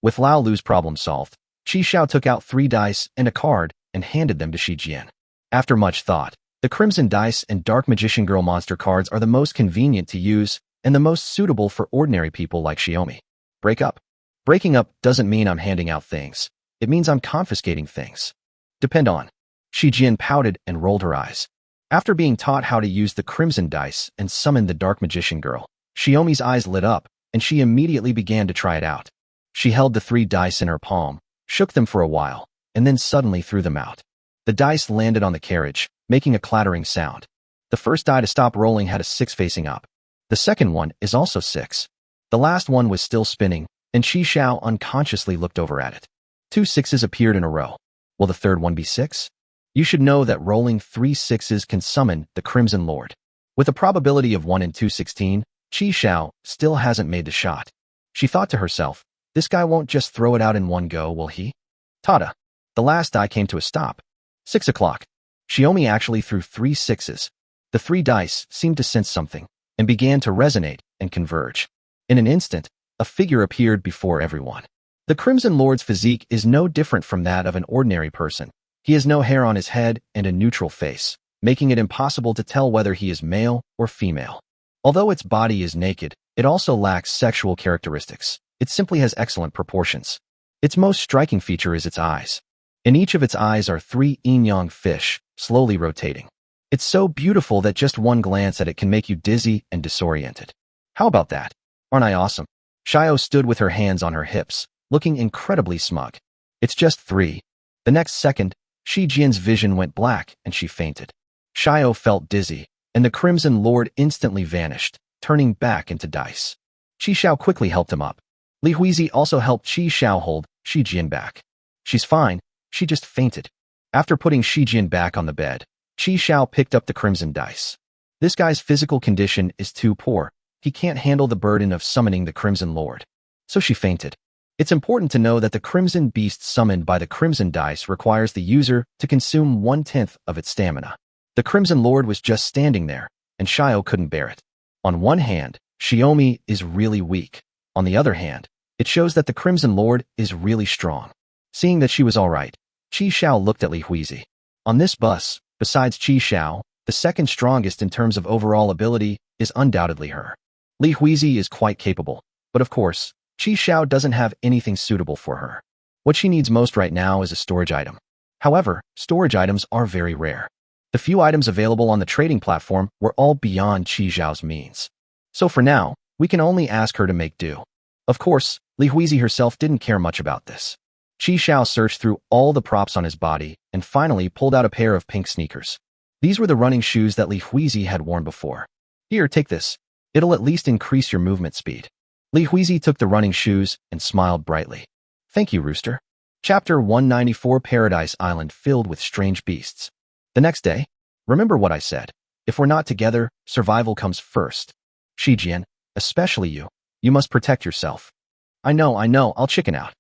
With Lao Lu's problem solved, Qi Xiao took out 3 dice and a card and handed them to Shi Jian. After much thought, the Crimson Dice and Dark Magician Girl monster cards are the most convenient to use and the most suitable for ordinary people like Xiaomi. Break up. Breaking up doesn't mean I'm handing out things. It means I'm confiscating things. Depend on. Shi Jian pouted and rolled her eyes. After being taught how to use the Crimson Dice and summon the Dark Magician Girl, Xiaomi's eyes lit up, and she immediately began to try it out. She held the 3 dice in her palm, shook them for a while, and then suddenly threw them out. The dice landed on the carriage, making a clattering sound. The first die to stop rolling had a 6 facing up. The second one is also 6. The last one was still spinning, and Qi Xiao unconsciously looked over at it. 2 sixes appeared in a row. Will the third one be 6? You should know that rolling 3 sixes can summon the Crimson Lord. With a probability of 1 in 216, Qi Xiao still hasn't made the shot. She thought to herself, this guy won't just throw it out in one go, will he? Tada! The last die came to a stop. 6 o'clock. Xiaomi actually threw 3 sixes. The 3 dice seemed to sense something, and began to resonate and converge. In an instant, a figure appeared before everyone. The Crimson Lord's physique is no different from that of an ordinary person. He has no hair on his head and a neutral face, making it impossible to tell whether he is male or female. Although its body is naked, it also lacks sexual characteristics. It simply has excellent proportions. Its most striking feature is its eyes. In each of its eyes are 3 yin-yang fish, slowly rotating. It's so beautiful that just one glance at it can make you dizzy and disoriented. How about that? Aren't I awesome? Xiao stood with her hands on her hips, looking incredibly smug. It's just 3. The next second, Shi Jian's vision went black and she fainted. Xiao felt dizzy, and the Crimson Lord instantly vanished, turning back into dice. Qi Xiao quickly helped him up. Li Huizi also helped Qi Xiao hold Shi Jian back. She's fine, she just fainted. After putting Shi Jian back on the bed, Qi Xiao picked up the crimson dice. This guy's physical condition is too poor. He can't handle the burden of summoning the Crimson Lord. So she fainted. It's important to know that the Crimson Beast summoned by the Crimson Dice requires the user to consume 1/10 of its stamina. The Crimson Lord was just standing there, and Xiao couldn't bear it. On one hand, Xiaomi is really weak. On the other hand, it shows that the Crimson Lord is really strong. Seeing that she was all right, Qi Xiao looked at Li Huizi. On this bus, besides Qi Xiao, the second strongest in terms of overall ability is undoubtedly her. Li Huizi is quite capable, but of course, Qi Xiao doesn't have anything suitable for her. What she needs most right now is a storage item. However, storage items are very rare. The few items available on the trading platform were all beyond Qi Xiao's means. So for now, we can only ask her to make do. Of course, Li Huizi herself didn't care much about this. Qi Xiao searched through all the props on his body and finally pulled out a pair of pink sneakers. These were the running shoes that Li Huizi had worn before. Here, take this. It'll at least increase your movement speed. Li Huizi took the running shoes and smiled brightly. Thank you, Rooster. Chapter 194 Paradise Island filled with strange beasts. The next day, remember what I said. If we're not together, survival comes first. Shi Jian, especially you must protect yourself. I know, I'll chicken out.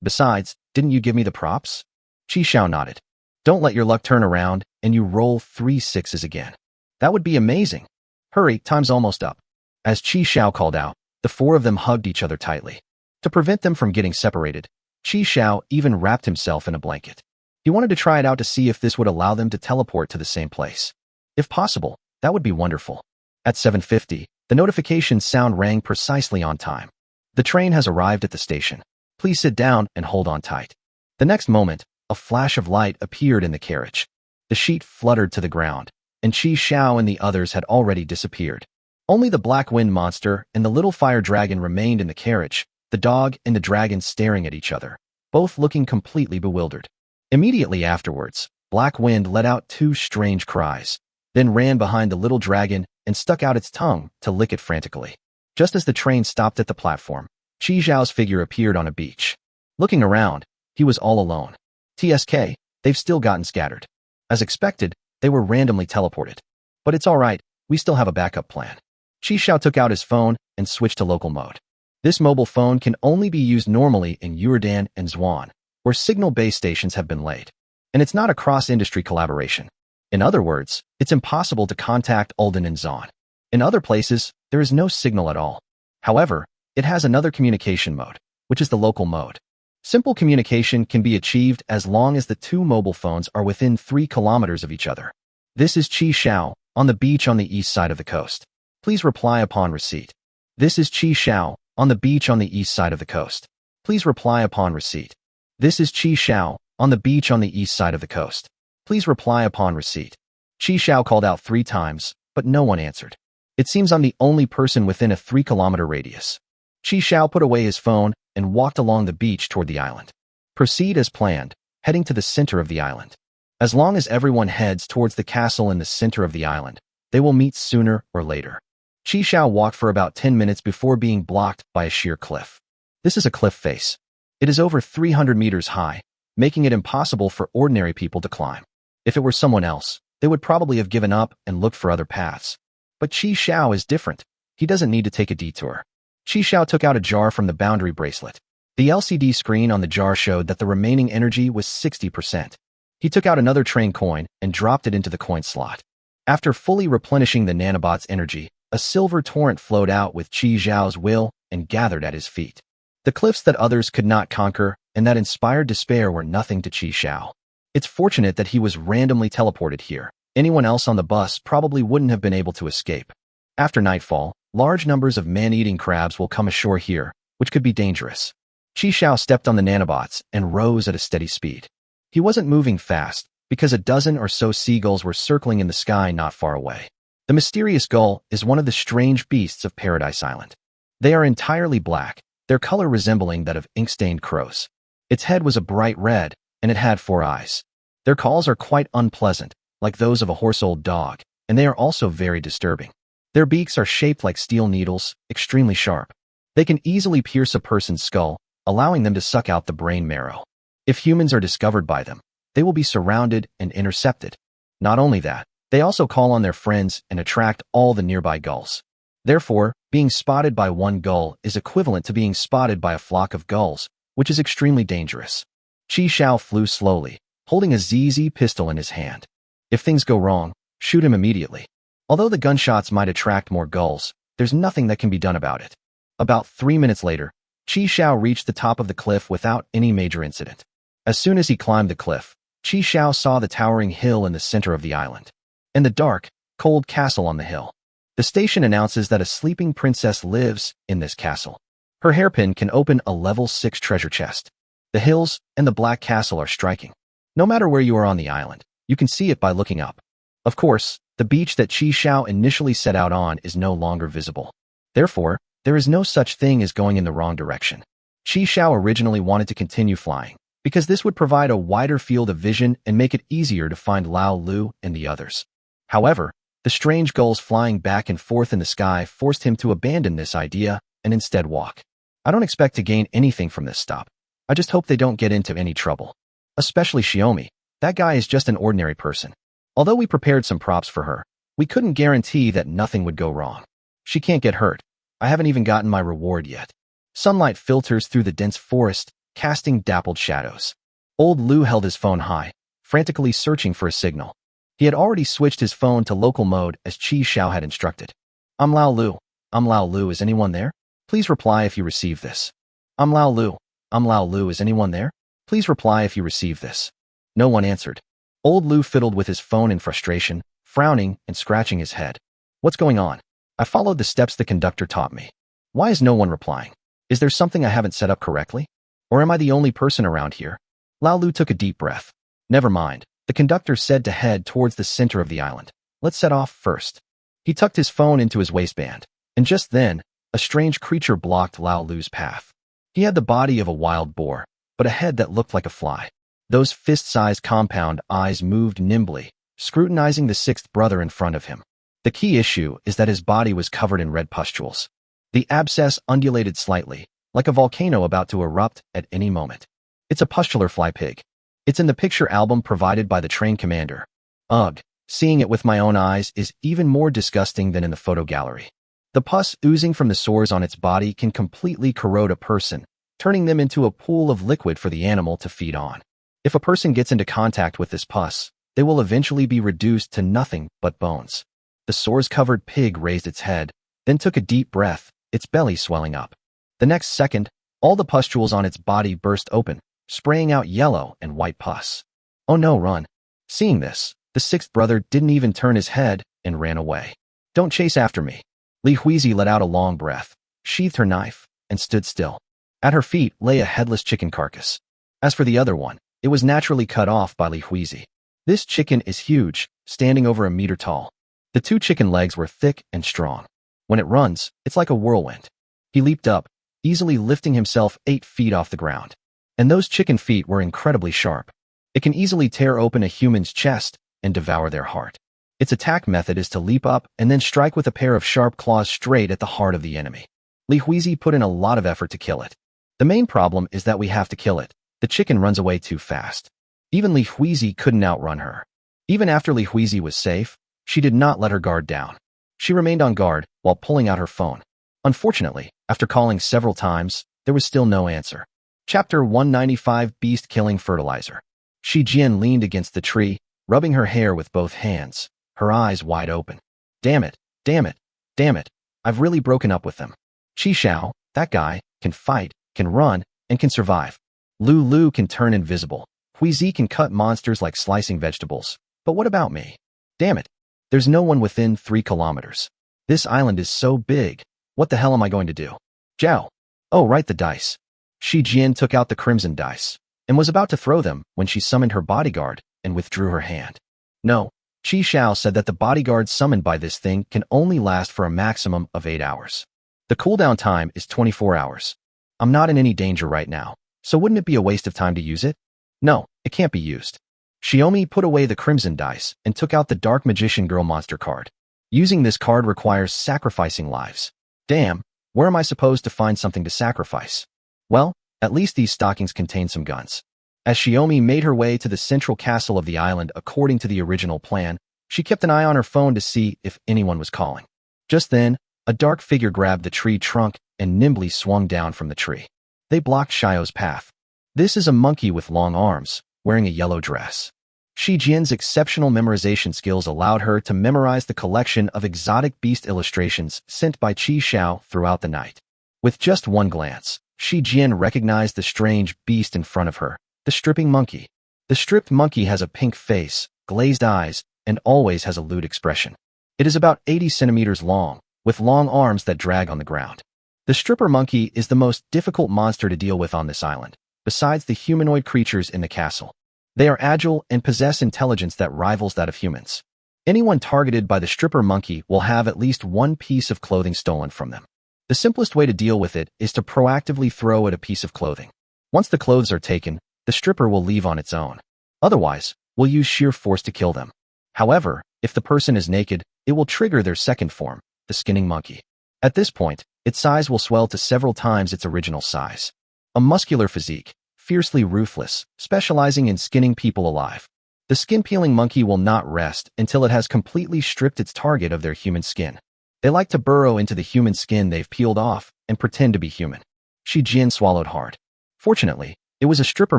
Besides, didn't you give me the props? Qi Xiao nodded. Don't let your luck turn around and you roll 3 sixes again. That would be amazing. Hurry, time's almost up. As Qi Xiao called out, the 4 of them hugged each other tightly. To prevent them from getting separated, Qi Xiao even wrapped himself in a blanket. He wanted to try it out to see if this would allow them to teleport to the same place. If possible, that would be wonderful. At 7:50, the notification sound rang precisely on time. The train has arrived at the station. Please sit down and hold on tight. The next moment, a flash of light appeared in the carriage. The sheet fluttered to the ground, and Qi Xiao and the others had already disappeared. Only the black wind monster and the little fire dragon remained in the carriage, the dog and the dragon staring at each other, both looking completely bewildered. Immediately afterwards, Black Wind let out 2 strange cries, then ran behind the little dragon and stuck out its tongue to lick it frantically. Just as the train stopped at the platform, Qi Xiao's figure appeared on a beach. Looking around, he was all alone. TSK, they've still gotten scattered. As expected, they were randomly teleported. But it's all right, we still have a backup plan. Qi Xiao took out his phone and switched to local mode. This mobile phone can only be used normally in Yurdan and Zwan, where signal base stations have been laid. And it's not a cross-industry collaboration. In other words, it's impossible to contact Ulden and Zon. In other places, there is no signal at all. However, it has another communication mode, which is the local mode. Simple communication can be achieved as long as the 2 mobile phones are within 3 kilometers of each other. This is Qi Xiao, on the beach on the east side of the coast. Please reply upon receipt. This is Qi Xiao, on the beach on the east side of the coast. Please reply upon receipt. This is Qi Xiao, on the beach on the east side of the coast. Please reply upon receipt. Qi Xiao called out 3 times, but no one answered. It seems I'm the only person within a 3-kilometer radius. Qi Xiao put away his phone and walked along the beach toward the island. Proceed as planned, heading to the center of the island. As long as everyone heads towards the castle in the center of the island, they will meet sooner or later. Qi Xiao walked for about 10 minutes before being blocked by a sheer cliff. This is a cliff face. It is over 300 meters high, making it impossible for ordinary people to climb. If it were someone else, they would probably have given up and looked for other paths. But Qi Xiao is different. He doesn't need to take a detour. Qi Xiao took out a jar from the boundary bracelet. The LCD screen on the jar showed that the remaining energy was 60%. He took out another train coin and dropped it into the coin slot. After fully replenishing the nanobot's energy, a silver torrent flowed out with Qi Xiao's will and gathered at his feet. The cliffs that others could not conquer and that inspired despair were nothing to Qi Xiao. It's fortunate that he was randomly teleported here. Anyone else on the bus probably wouldn't have been able to escape. After nightfall, large numbers of man-eating crabs will come ashore here, which could be dangerous. Qi Xiao stepped on the nanobots and rose at a steady speed. He wasn't moving fast, because a dozen or so seagulls were circling in the sky not far away. The mysterious gull is one of the strange beasts of Paradise Island. They are entirely black, their color resembling that of ink-stained crows. Its head was a bright red, and it had 4 eyes. Their calls are quite unpleasant, like those of a hoarse-old dog, and they are also very disturbing. Their beaks are shaped like steel needles, extremely sharp. They can easily pierce a person's skull, allowing them to suck out the brain marrow. If humans are discovered by them, they will be surrounded and intercepted. Not only that, they also call on their friends and attract all the nearby gulls. Therefore, being spotted by one gull is equivalent to being spotted by a flock of gulls, which is extremely dangerous. Qi Xiao flew slowly, holding a ZZ pistol in his hand. If things go wrong, shoot him immediately. Although the gunshots might attract more gulls, there's nothing that can be done about it. About 3 minutes later, Qi Xiao reached the top of the cliff without any major incident. As soon as he climbed the cliff, Qi Xiao saw the towering hill in the center of the island, and the dark, cold castle on the hill. The station announces that a sleeping princess lives in this castle. Her hairpin can open a level 6 treasure chest. The hills and the black castle are striking. No matter where you are on the island, you can see it by looking up. Of course, the beach that Qi Xiao initially set out on is no longer visible. Therefore, there is no such thing as going in the wrong direction. Qi Xiao originally wanted to continue flying, because this would provide a wider field of vision and make it easier to find Lao Lu and the others. However, the strange gulls flying back and forth in the sky forced him to abandon this idea and instead walk. I don't expect to gain anything from this stop. I just hope they don't get into any trouble. Especially Xiaomi. That guy is just an ordinary person. Although we prepared some props for her, we couldn't guarantee that nothing would go wrong. She can't get hurt. I haven't even gotten my reward yet. Sunlight filters through the dense forest, casting dappled shadows. Old Lu held his phone high, frantically searching for a signal. He had already switched his phone to local mode as Qi Xiao had instructed. I'm Lao Lu. I'm Lao Lu. Is anyone there? Please reply if you receive this. I'm Lao Lu. I'm Lao Lu. Is anyone there? Please reply if you receive this. No one answered. Old Lu fiddled with his phone in frustration, frowning and scratching his head. What's going on? I followed the steps the conductor taught me. Why is no one replying? Is there something I haven't set up correctly? Or am I the only person around here? Lao Lu took a deep breath. Never mind. The conductor said to head towards the center of the island. Let's set off first. He tucked his phone into his waistband, and just then, a strange creature blocked Lao Lu's path. He had the body of a wild boar, but a head that looked like a fly. Those fist-sized compound eyes moved nimbly, scrutinizing the sixth brother in front of him. The key issue is that his body was covered in red pustules. The abscess undulated slightly, like a volcano about to erupt at any moment. It's a pustular fly pig. It's in the picture album provided by the train commander. Ugh, seeing it with my own eyes is even more disgusting than in the photo gallery. The pus oozing from the sores on its body can completely corrode a person, turning them into a pool of liquid for the animal to feed on. If a person gets into contact with this pus, they will eventually be reduced to nothing but bones. The sores-covered pig raised its head, then took a deep breath, its belly swelling up. The next second, all the pustules on its body burst open, spraying out yellow and white pus. Oh no, run. Seeing this, the sixth brother didn't even turn his head and ran away. Don't chase after me. Li Huizi let out a long breath, sheathed her knife, and stood still. At her feet lay a headless chicken carcass. As for the other one, it was naturally cut off by Li Huizi. This chicken is huge, standing over a meter tall. The 2 chicken legs were thick and strong. When it runs, it's like a whirlwind. He leaped up, easily lifting himself 8 feet off the ground. And those chicken feet were incredibly sharp. It can easily tear open a human's chest and devour their heart. Its attack method is to leap up and then strike with a pair of sharp claws straight at the heart of the enemy. Li Huizi put in a lot of effort to kill it. The main problem is that we have to kill it. The chicken runs away too fast. Even Li Huizi couldn't outrun her. Even after Li Huizi was safe, she did not let her guard down. She remained on guard while pulling out her phone. Unfortunately, after calling several times, there was still no answer. Chapter 195 Beast Killing Fertilizer. Shi Jian leaned against the tree, rubbing her hair with both hands, her eyes wide open. Damn it, damn it, damn it. I've really broken up with them. Qi Xiao, that guy, can fight, can run, and can survive. Lu Lu can turn invisible. Huizi can cut monsters like slicing vegetables. But what about me? Damn it. There's no one within 3 kilometers. This island is so big. What the hell am I going to do? Zhao. Oh, right, the dice. Shi Jian took out the crimson dice and was about to throw them when she summoned her bodyguard and withdrew her hand. No, Qi Xiao said that the bodyguard summoned by this thing can only last for a maximum of 8 hours. The cooldown time is 24 hours. I'm not in any danger right now, so wouldn't it be a waste of time to use it? No, it can't be used. Xiaomi put away the crimson dice and took out the Dark Magician Girl monster card. Using this card requires sacrificing lives. Damn, where am I supposed to find something to sacrifice? Well, at least these stockings contain some guns. As Xiaomi made her way to the central castle of the island according to the original plan, she kept an eye on her phone to see if anyone was calling. Just then, a dark figure grabbed the tree trunk and nimbly swung down from the tree. They blocked Xiao's path. This is a monkey with long arms, wearing a yellow dress. Shi Jian's exceptional memorization skills allowed her to memorize the collection of exotic beast illustrations sent by Qi Xiao throughout the night. With just one glance, Shi Jian recognized the strange beast in front of her, the stripping monkey. The stripped monkey has a pink face, glazed eyes, and always has a lewd expression. It is about 80 centimeters long, with long arms that drag on the ground. The stripper monkey is the most difficult monster to deal with on this island, besides the humanoid creatures in the castle. They are agile and possess intelligence that rivals that of humans. Anyone targeted by the stripper monkey will have at least one piece of clothing stolen from them. The simplest way to deal with it is to proactively throw it a piece of clothing. Once the clothes are taken, the stripper will leave on its own. Otherwise, we'll use sheer force to kill them. However, if the person is naked, it will trigger their second form, the skinning monkey. At this point, its size will swell to several times its original size. A muscular physique, fiercely ruthless, specializing in skinning people alive. The skin-peeling monkey will not rest until it has completely stripped its target of their human skin. They like to burrow into the human skin they've peeled off and pretend to be human. Shi Jian swallowed hard. Fortunately, it was a stripper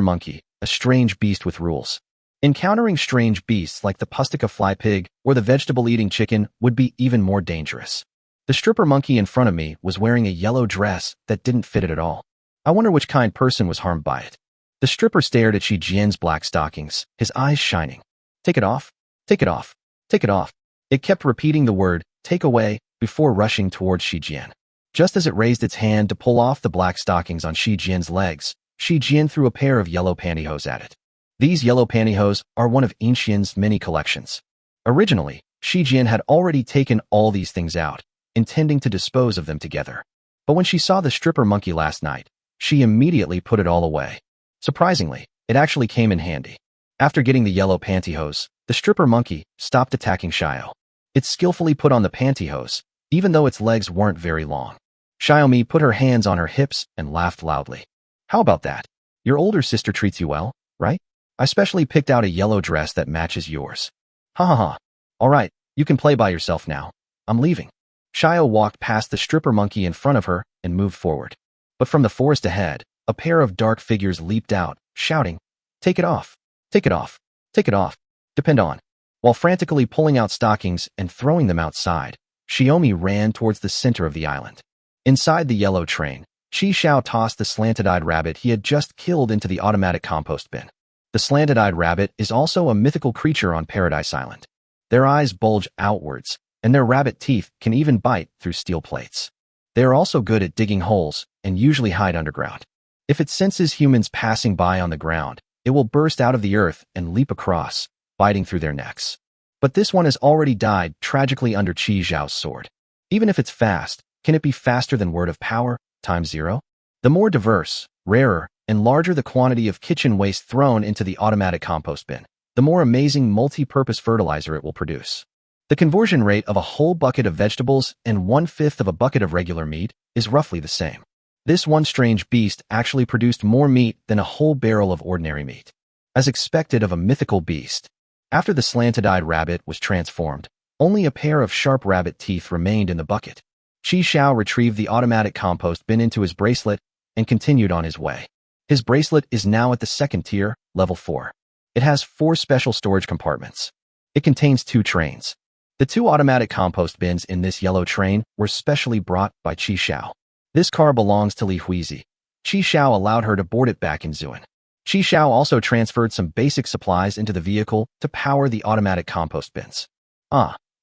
monkey, a strange beast with rules. Encountering strange beasts like the pustica fly pig or the vegetable-eating chicken would be even more dangerous. The stripper monkey in front of me was wearing a yellow dress that didn't fit it at all. I wonder which kind person was harmed by it. The stripper stared at Shi Jian's black stockings, his eyes shining. Take it off, take it off, take it off. It kept repeating the word, take away, before rushing towards Shi Jian. Just as it raised its hand to pull off the black stockings on Shi Jian's legs, Shi Jian threw a pair of yellow pantyhose at it. These yellow pantyhose are one of Inxian's many collections. Originally, Shi Jian had already taken all these things out, intending to dispose of them together. But when she saw the stripper monkey last night, she immediately put it all away. Surprisingly, it actually came in handy. After getting the yellow pantyhose, the stripper monkey stopped attacking Xiao. It skillfully put on the pantyhose, even though its legs weren't very long. Xiaomi put her hands on her hips and laughed loudly. How about that? Your older sister treats you well, right? I specially picked out a yellow dress that matches yours. Ha ha ha. All right, you can play by yourself now. I'm leaving. Xiao walked past the stripper monkey in front of her and moved forward. But from the forest ahead, a pair of dark figures leaped out, shouting, take it off, take it off, take it off, depend on. While frantically pulling out stockings and throwing them outside, Xiaomi ran towards the center of the island. Inside the yellow train, Qi Xiao tossed the slanted-eyed rabbit he had just killed into the automatic compost bin. The slanted-eyed rabbit is also a mythical creature on Paradise Island. Their eyes bulge outwards, and their rabbit teeth can even bite through steel plates. They are also good at digging holes and usually hide underground. If it senses humans passing by on the ground, it will burst out of the earth and leap across, biting through their necks. But this one has already died tragically under Qi Xiao's sword. Even if it's fast, can it be faster than Word of Power, times 0? The more diverse, rarer, and larger the quantity of kitchen waste thrown into the automatic compost bin, the more amazing multi-purpose fertilizer it will produce. The conversion rate of a whole bucket of vegetables and 1/5 of a bucket of regular meat is roughly the same. This one strange beast actually produced more meat than a whole barrel of ordinary meat. As expected of a mythical beast, after the slanted-eyed rabbit was transformed, only a pair of sharp rabbit teeth remained in the bucket. Qi Xiao retrieved the automatic compost bin into his bracelet and continued on his way. His bracelet is now at the second tier, level 4. It has 4 special storage compartments. It contains 2 trains. The 2 automatic compost bins in this yellow train were specially brought by Qi Xiao. This car belongs to Li Huizi. Qi Xiao allowed her to board it back in Zuan. Qi Xiao also transferred some basic supplies into the vehicle to power the automatic compost bins.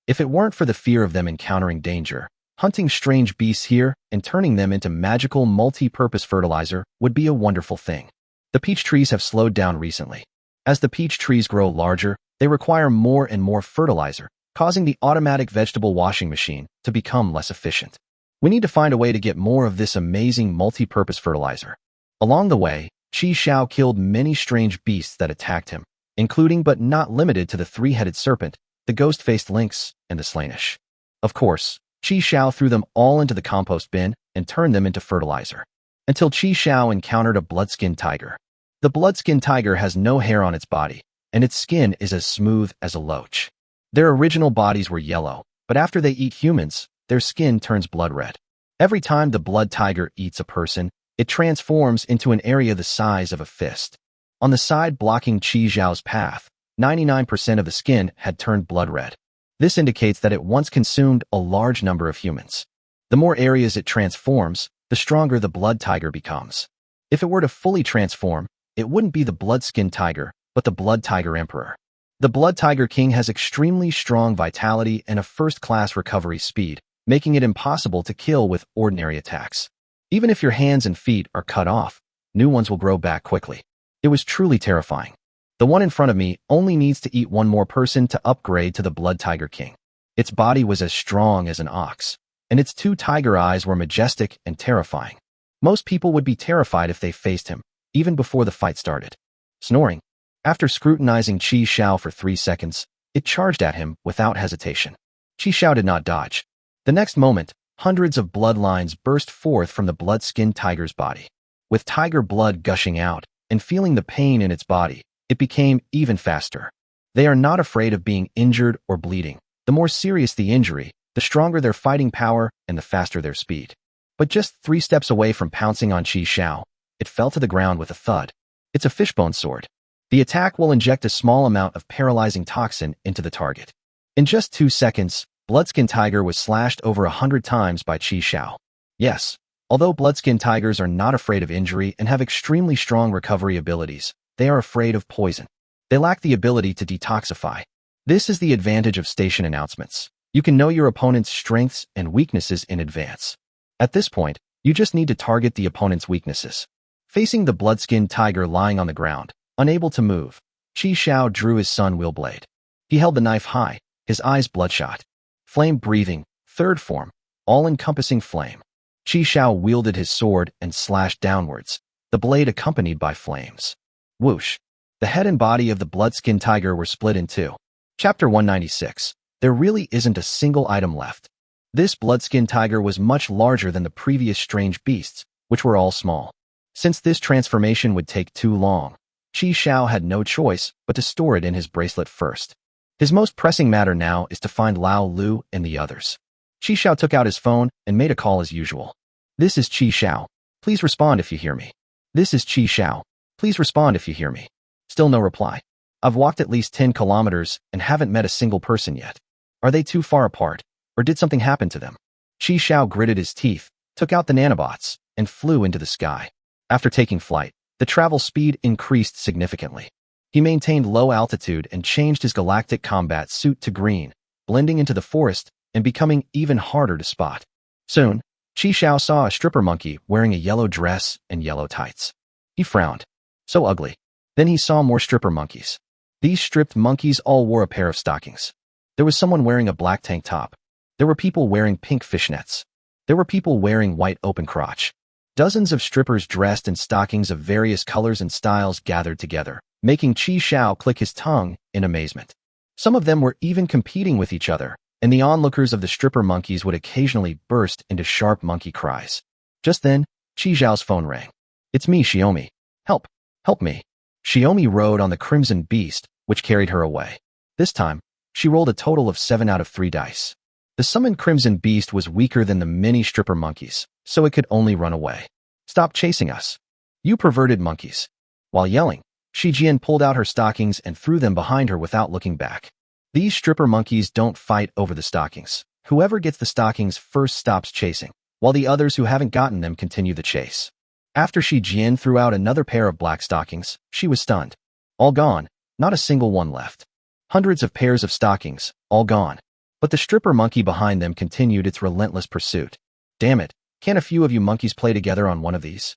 If it weren't for the fear of them encountering danger, hunting strange beasts here and turning them into magical multi-purpose fertilizer would be a wonderful thing. The peach trees have slowed down recently. As the peach trees grow larger, they require more and more fertilizer, causing the automatic vegetable washing machine to become less efficient. We need to find a way to get more of this amazing multi-purpose fertilizer. Along the way, Qi Xiao killed many strange beasts that attacked him, including but not limited to the 3-headed serpent, the ghost-faced lynx, and the slanish. Of course, Qi Xiao threw them all into the compost bin and turned them into fertilizer. Until Qi Xiao encountered a blood-skinned tiger. The blood-skinned tiger has no hair on its body, and its skin is as smooth as a loach. Their original bodies were yellow, but after they eat humans, their skin turns blood red. Every time the blood tiger eats a person, it transforms into an area the size of a fist. On the side blocking Qi Xiao's path, 99% of the skin had turned blood red. This indicates that it once consumed a large number of humans. The more areas it transforms, the stronger the blood tiger becomes. If it were to fully transform, it wouldn't be the blood-skinned tiger, but the blood tiger emperor. The blood tiger king has extremely strong vitality and a first-class recovery speed, making it impossible to kill with ordinary attacks. Even if your hands and feet are cut off, new ones will grow back quickly. It was truly terrifying. The one in front of me only needs to eat one more person to upgrade to the blood tiger king. Its body was as strong as an ox, and its 2 tiger eyes were majestic and terrifying. Most people would be terrified if they faced him, even before the fight started. Snoring. After scrutinizing Qi Xiao for 3 seconds, it charged at him without hesitation. Qi Xiao did not dodge. The next moment, hundreds of bloodlines burst forth from the blood-skinned tiger's body. With tiger blood gushing out and feeling the pain in its body, it became even faster. They are not afraid of being injured or bleeding. The more serious the injury, the stronger their fighting power and the faster their speed. But just 3 steps away from pouncing on Qi Xiao, it fell to the ground with a thud. It's a fishbone sword. The attack will inject a small amount of paralyzing toxin into the target. In just 2 seconds, Bloodskin Tiger was slashed over 100 times by Qi Xiao. Yes, although Bloodskin Tigers are not afraid of injury and have extremely strong recovery abilities, they are afraid of poison. They lack the ability to detoxify. This is the advantage of station announcements. You can know your opponent's strengths and weaknesses in advance. At this point, you just need to target the opponent's weaknesses. Facing the blood-skinned tiger lying on the ground, unable to move, Qi Xiao drew his sun wheel blade. He held the knife high, his eyes bloodshot. Flame-breathing, third form, all-encompassing flame. Qi Xiao wielded his sword and slashed downwards, the blade accompanied by flames. Whoosh! The head and body of the blood-skinned tiger were split in 2. Chapter 196. There really isn't a single item left. This blood-skinned tiger was much larger than the previous strange beasts, which were all small. Since this transformation would take too long, Qi Xiao had no choice but to store it in his bracelet first. His most pressing matter now is to find Lao Lu and the others. Qi Xiao took out his phone and made a call as usual. This is Qi Xiao. Please respond if you hear me. This is Qi Xiao. Please respond if you hear me. Still no reply. I've walked at least 10 kilometers and haven't met a single person yet. Are they too far apart, or did something happen to them? Qi Xiao gritted his teeth, took out the nanobots, and flew into the sky. After taking flight, the travel speed increased significantly. He maintained low altitude and changed his galactic combat suit to green, blending into the forest and becoming even harder to spot. Soon, Qi Xiao saw a stripper monkey wearing a yellow dress and yellow tights. He frowned. So ugly. Then he saw more stripper monkeys. These stripped monkeys all wore a pair of stockings. There was someone wearing a black tank top. There were people wearing pink fishnets. There were people wearing white open crotch. Dozens of strippers dressed in stockings of various colors and styles gathered together, making Qi Xiao click his tongue in amazement. Some of them were even competing with each other, and the onlookers of the stripper monkeys would occasionally burst into sharp monkey cries. Just then, Chi Zhao's phone rang. "It's me, Xiaomi. Help! Help me!" Xiaomi rode on the crimson beast, which carried her away. This time, she rolled a total of 7 out of 3 dice. The summoned crimson beast was weaker than the many stripper monkeys, so it could only run away. "Stop chasing us, you perverted monkeys!" While yelling, Shi Jian pulled out her stockings and threw them behind her without looking back. These stripper monkeys don't fight over the stockings. Whoever gets the stockings first stops chasing, while the others who haven't gotten them continue the chase. After Shi Jian threw out another pair of black stockings, she was stunned. All gone, not a single one left. Hundreds of pairs of stockings, all gone. But the stripper monkey behind them continued its relentless pursuit. "Damn it, can't a few of you monkeys play together on one of these?"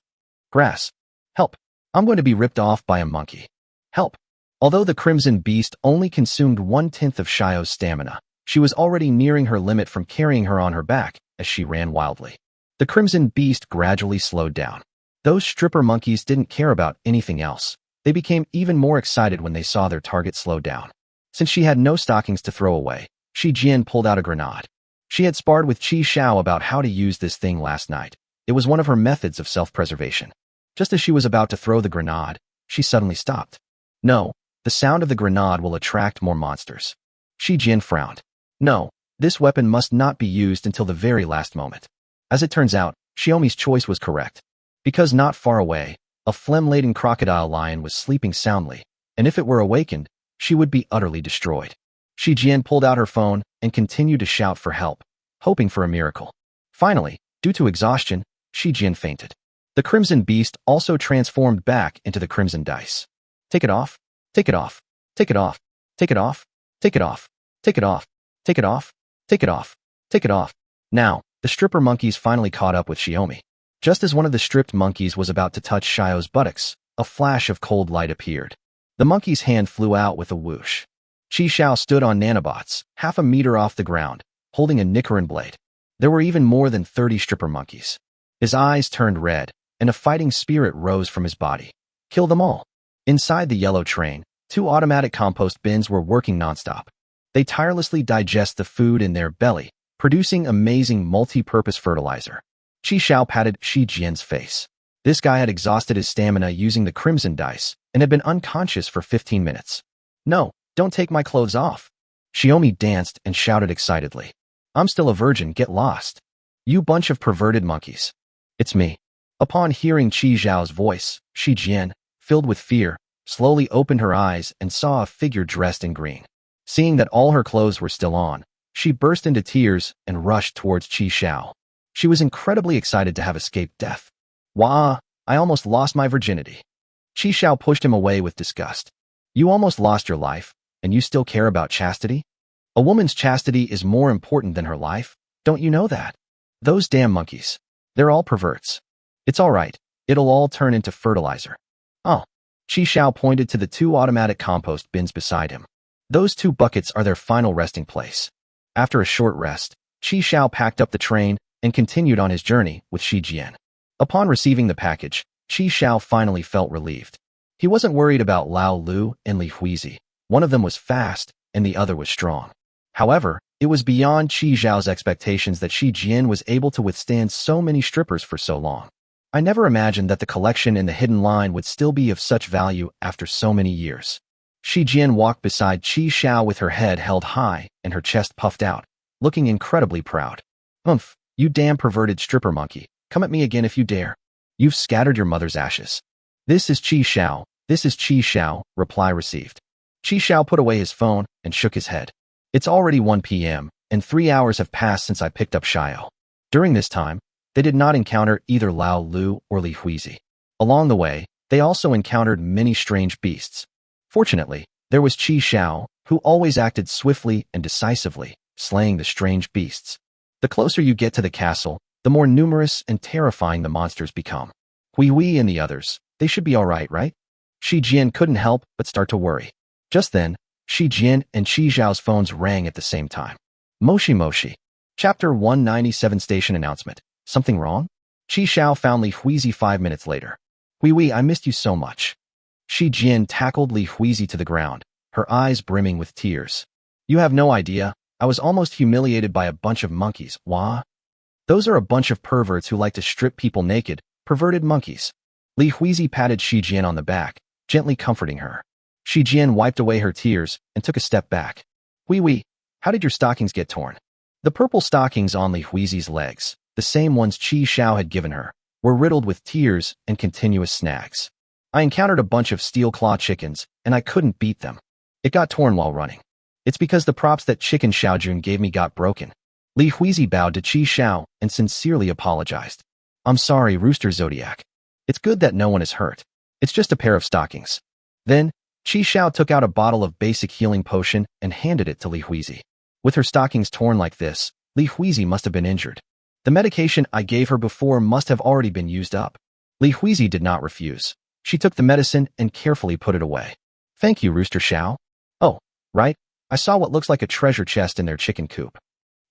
"Grass. Help. I'm going to be ripped off by a monkey. Help." Although the crimson beast only consumed 1/10 of Xiao's stamina, she was already nearing her limit from carrying her on her back as she ran wildly. The crimson beast gradually slowed down. Those stripper monkeys didn't care about anything else. They became even more excited when they saw their target slow down. Since she had no stockings to throw away, Shi Jian pulled out a grenade. She had sparred with Qi Xiao about how to use this thing last night. It was one of her methods of self-preservation. Just as she was about to throw the grenade, she suddenly stopped. "No, the sound of the grenade will attract more monsters." Shi Jian frowned. "No, this weapon must not be used until the very last moment." As it turns out, Xiaomi's choice was correct. Because not far away, a phlegm-laden crocodile lion was sleeping soundly, and if it were awakened, she would be utterly destroyed. Shi Jian pulled out her phone and continued to shout for help, hoping for a miracle. Finally, due to exhaustion, Shi Jian fainted. The crimson beast also transformed back into the crimson dice. "Take it off, take it off, take it off, take it off, take it off, take it off, take it off, take it off, take it off." Now, the stripper monkeys finally caught up with Xiaomi. Just as one of the stripped monkeys was about to touch Xiao's buttocks, a flash of cold light appeared. The monkey's hand flew out with a whoosh. Qi Xiao stood on nanobots, half a meter off the ground, holding a Nicaran blade. There were even more than 30 stripper monkeys. His eyes turned red, and a fighting spirit rose from his body. "Kill them all." Inside the yellow train, 2 automatic compost bins were working nonstop. They tirelessly digest the food in their belly, producing amazing multi-purpose fertilizer. Qi Xiao patted Shi Jian's face. This guy had exhausted his stamina using the crimson dice and had been unconscious for 15 minutes. "No, don't take my clothes off." Xiaomi danced and shouted excitedly. "I'm still a virgin, get lost. You bunch of perverted monkeys." "It's me." Upon hearing Qi Zhao's voice, Shi Jian, filled with fear, slowly opened her eyes and saw a figure dressed in green. Seeing that all her clothes were still on, she burst into tears and rushed towards Qi Xiao. She was incredibly excited to have escaped death. "Wah, I almost lost my virginity." Qi Xiao pushed him away with disgust. "You almost lost your life, and you still care about chastity? A woman's chastity is more important than her life, don't you know that? Those damn monkeys. They're all perverts. It's all right, it'll all turn into fertilizer." "Oh." Qi Xiao pointed to the 2 automatic compost bins beside him. "Those 2 buckets are their final resting place." After a short rest, Qi Xiao packed up the train and continued on his journey with Shi Jian. Upon receiving the package, Qi Xiao finally felt relieved. He wasn't worried about Lao Lu and Li Huizi. One of them was fast, and the other was strong. However, it was beyond Qi Zhao's expectations that Shi Jian was able to withstand so many strippers for so long. "I never imagined that the collection in the hidden line would still be of such value after so many years." Shi Jian walked beside Qi Xiao with her head held high and her chest puffed out, looking incredibly proud. "Humph, you damn perverted stripper monkey, come at me again if you dare. You've scattered your mother's ashes." "This is Qi Xiao, this is Qi Xiao," reply received. Qi Xiao put away his phone and shook his head. "It's already 1 p.m., and 3 hours have passed since I picked up Xiao." During this time, they did not encounter either Lao Lu or Li Huizi. Along the way, they also encountered many strange beasts. Fortunately, there was Qi Xiao, who always acted swiftly and decisively, slaying the strange beasts. The closer you get to the castle, the more numerous and terrifying the monsters become. Hui Hui and the others, they should be alright, right? Shi Jian couldn't help but start to worry. Just then, Shi Jian and Qi Zhao's phones rang at the same time. Moshi Moshi. Chapter 197 Station Announcement. Something wrong? Qi Xiao found Li Huizi 5 minutes later. "Hui Hui, I missed you so much." Shi Jian tackled Li Huizi to the ground, her eyes brimming with tears. You have no idea. I was almost humiliated by a bunch of monkeys. Wah? Those are a bunch of perverts who like to strip people naked, perverted monkeys. Li Huizi patted Shi Jian on the back, gently comforting her. Shi Jian wiped away her tears and took a step back. Wee, how did your stockings get torn? The purple stockings on Li Huizi's legs, the same ones Qi Xiao had given her, were riddled with tears and continuous snags. I encountered a bunch of steel claw chickens, and I couldn't beat them. It got torn while running. It's because the props that Chicken Xiaojun gave me got broken. Li Huizi bowed to Qi Xiao and sincerely apologized. I'm sorry, Rooster Zodiac. It's good that no one is hurt. It's just a pair of stockings. Then, Qi Xiao took out a bottle of basic healing potion and handed it to Li Huizi. With her stockings torn like this, Li Huizi must have been injured. The medication I gave her before must have already been used up. Li Huizi did not refuse. She took the medicine and carefully put it away. Thank you, Rooster Xiao. Oh, right. I saw what looks like a treasure chest in their chicken coop.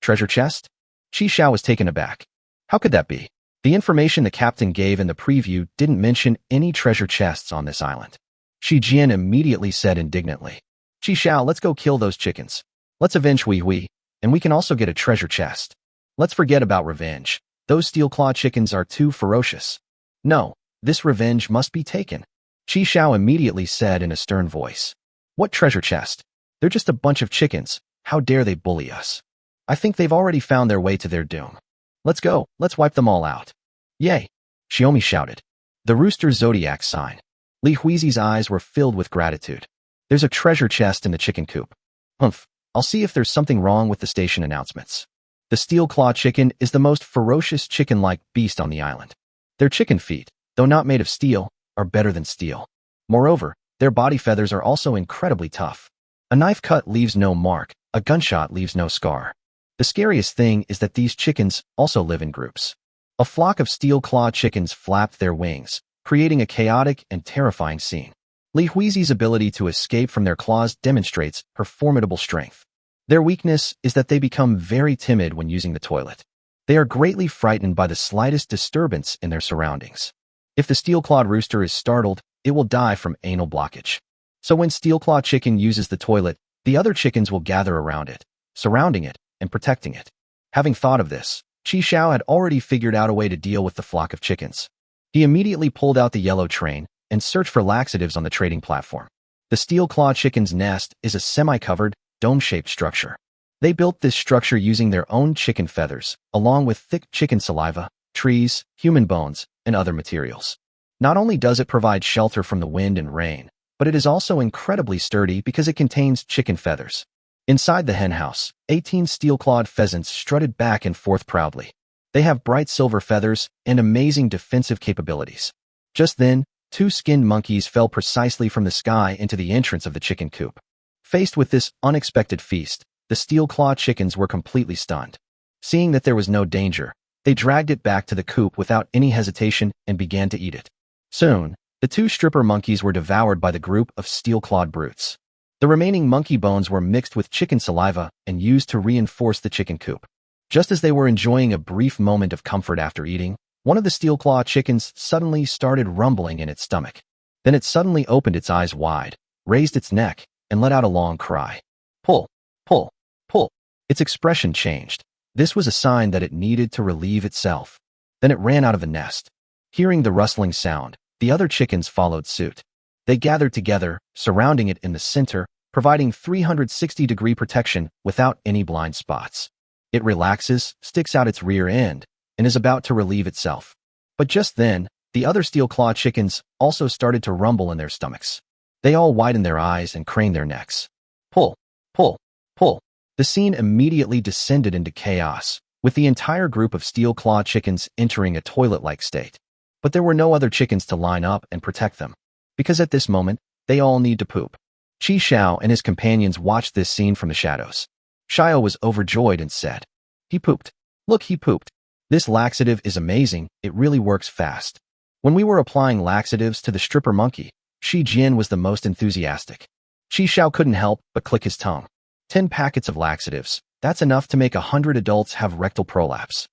Treasure chest? Qi Xiao was taken aback. How could that be? The information the captain gave in the preview didn't mention any treasure chests on this island. Shi Jian immediately said indignantly. Qi Xiao, let's go kill those chickens. Let's avenge Hui, and we can also get a treasure chest. Let's forget about revenge. Those steel-claw chickens are too ferocious. No, this revenge must be taken. Qi Xiao immediately said in a stern voice. What treasure chest? They're just a bunch of chickens. How dare they bully us? I think they've already found their way to their doom. Let's go, let's wipe them all out. Yay! Xiaomi shouted. The Rooster Zodiac sign. Li Huizi's eyes were filled with gratitude. There's a treasure chest in the chicken coop. Humph, I'll see if there's something wrong with the station announcements. The steel-claw chicken is the most ferocious chicken-like beast on the island. Their chicken feet, though not made of steel, are better than steel. Moreover, their body feathers are also incredibly tough. A knife cut leaves no mark, a gunshot leaves no scar. The scariest thing is that these chickens also live in groups. A flock of steel-claw chickens flapped their wings, creating a chaotic and terrifying scene. Li Huizi's ability to escape from their claws demonstrates her formidable strength. Their weakness is that they become very timid when using the toilet. They are greatly frightened by the slightest disturbance in their surroundings. If the steel-clawed rooster is startled, it will die from anal blockage. So when steel-claw chicken uses the toilet, the other chickens will gather around it, surrounding it, and protecting it. Having thought of this, Qi Xiao had already figured out a way to deal with the flock of chickens. He immediately pulled out the yellow train and searched for laxatives on the trading platform. The steel-claw chicken's nest is a semi-covered, dome-shaped structure. They built this structure using their own chicken feathers, along with thick chicken saliva, trees, human bones, and other materials. Not only does it provide shelter from the wind and rain, but it is also incredibly sturdy because it contains chicken feathers. Inside the henhouse, 18 steel-clawed pheasants strutted back and forth proudly. They have bright silver feathers and amazing defensive capabilities. Just then, 2 skinned monkeys fell precisely from the sky into the entrance of the chicken coop. Faced with this unexpected feast, the steel-clawed chickens were completely stunned. Seeing that there was no danger, they dragged it back to the coop without any hesitation and began to eat it. Soon, the 2 stripper monkeys were devoured by the group of steel-clawed brutes. The remaining monkey bones were mixed with chicken saliva and used to reinforce the chicken coop. Just as they were enjoying a brief moment of comfort after eating, one of the steel-claw chickens suddenly started rumbling in its stomach. Then it suddenly opened its eyes wide, raised its neck, and let out a long cry. Pull, pull, pull. Its expression changed. This was a sign that it needed to relieve itself. Then it ran out of the nest. Hearing the rustling sound, the other chickens followed suit. They gathered together, surrounding it in the center, providing 360-degree protection without any blind spots. It relaxes, sticks out its rear end, and is about to relieve itself. But just then, the other steel-claw chickens also started to rumble in their stomachs. They all widened their eyes and craned their necks. Pull, pull, pull. The scene immediately descended into chaos, with the entire group of steel-claw chickens entering a toilet-like state. But there were no other chickens to line up and protect them, because at this moment, they all need to poop. Qi Xiao and his companions watched this scene from the shadows. Xiao was overjoyed and said, He pooped. Look, he pooped. This laxative is amazing, it really works fast. When we were applying laxatives to the stripper monkey, Shi Jian was the most enthusiastic. Qi Xiao couldn't help but click his tongue. 10 packets of laxatives, that's enough to make 100 adults have rectal prolapse.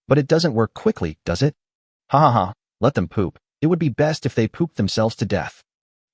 But it doesn't work quickly, does it? Ha ha ha, let them poop. It would be best if they pooped themselves to death.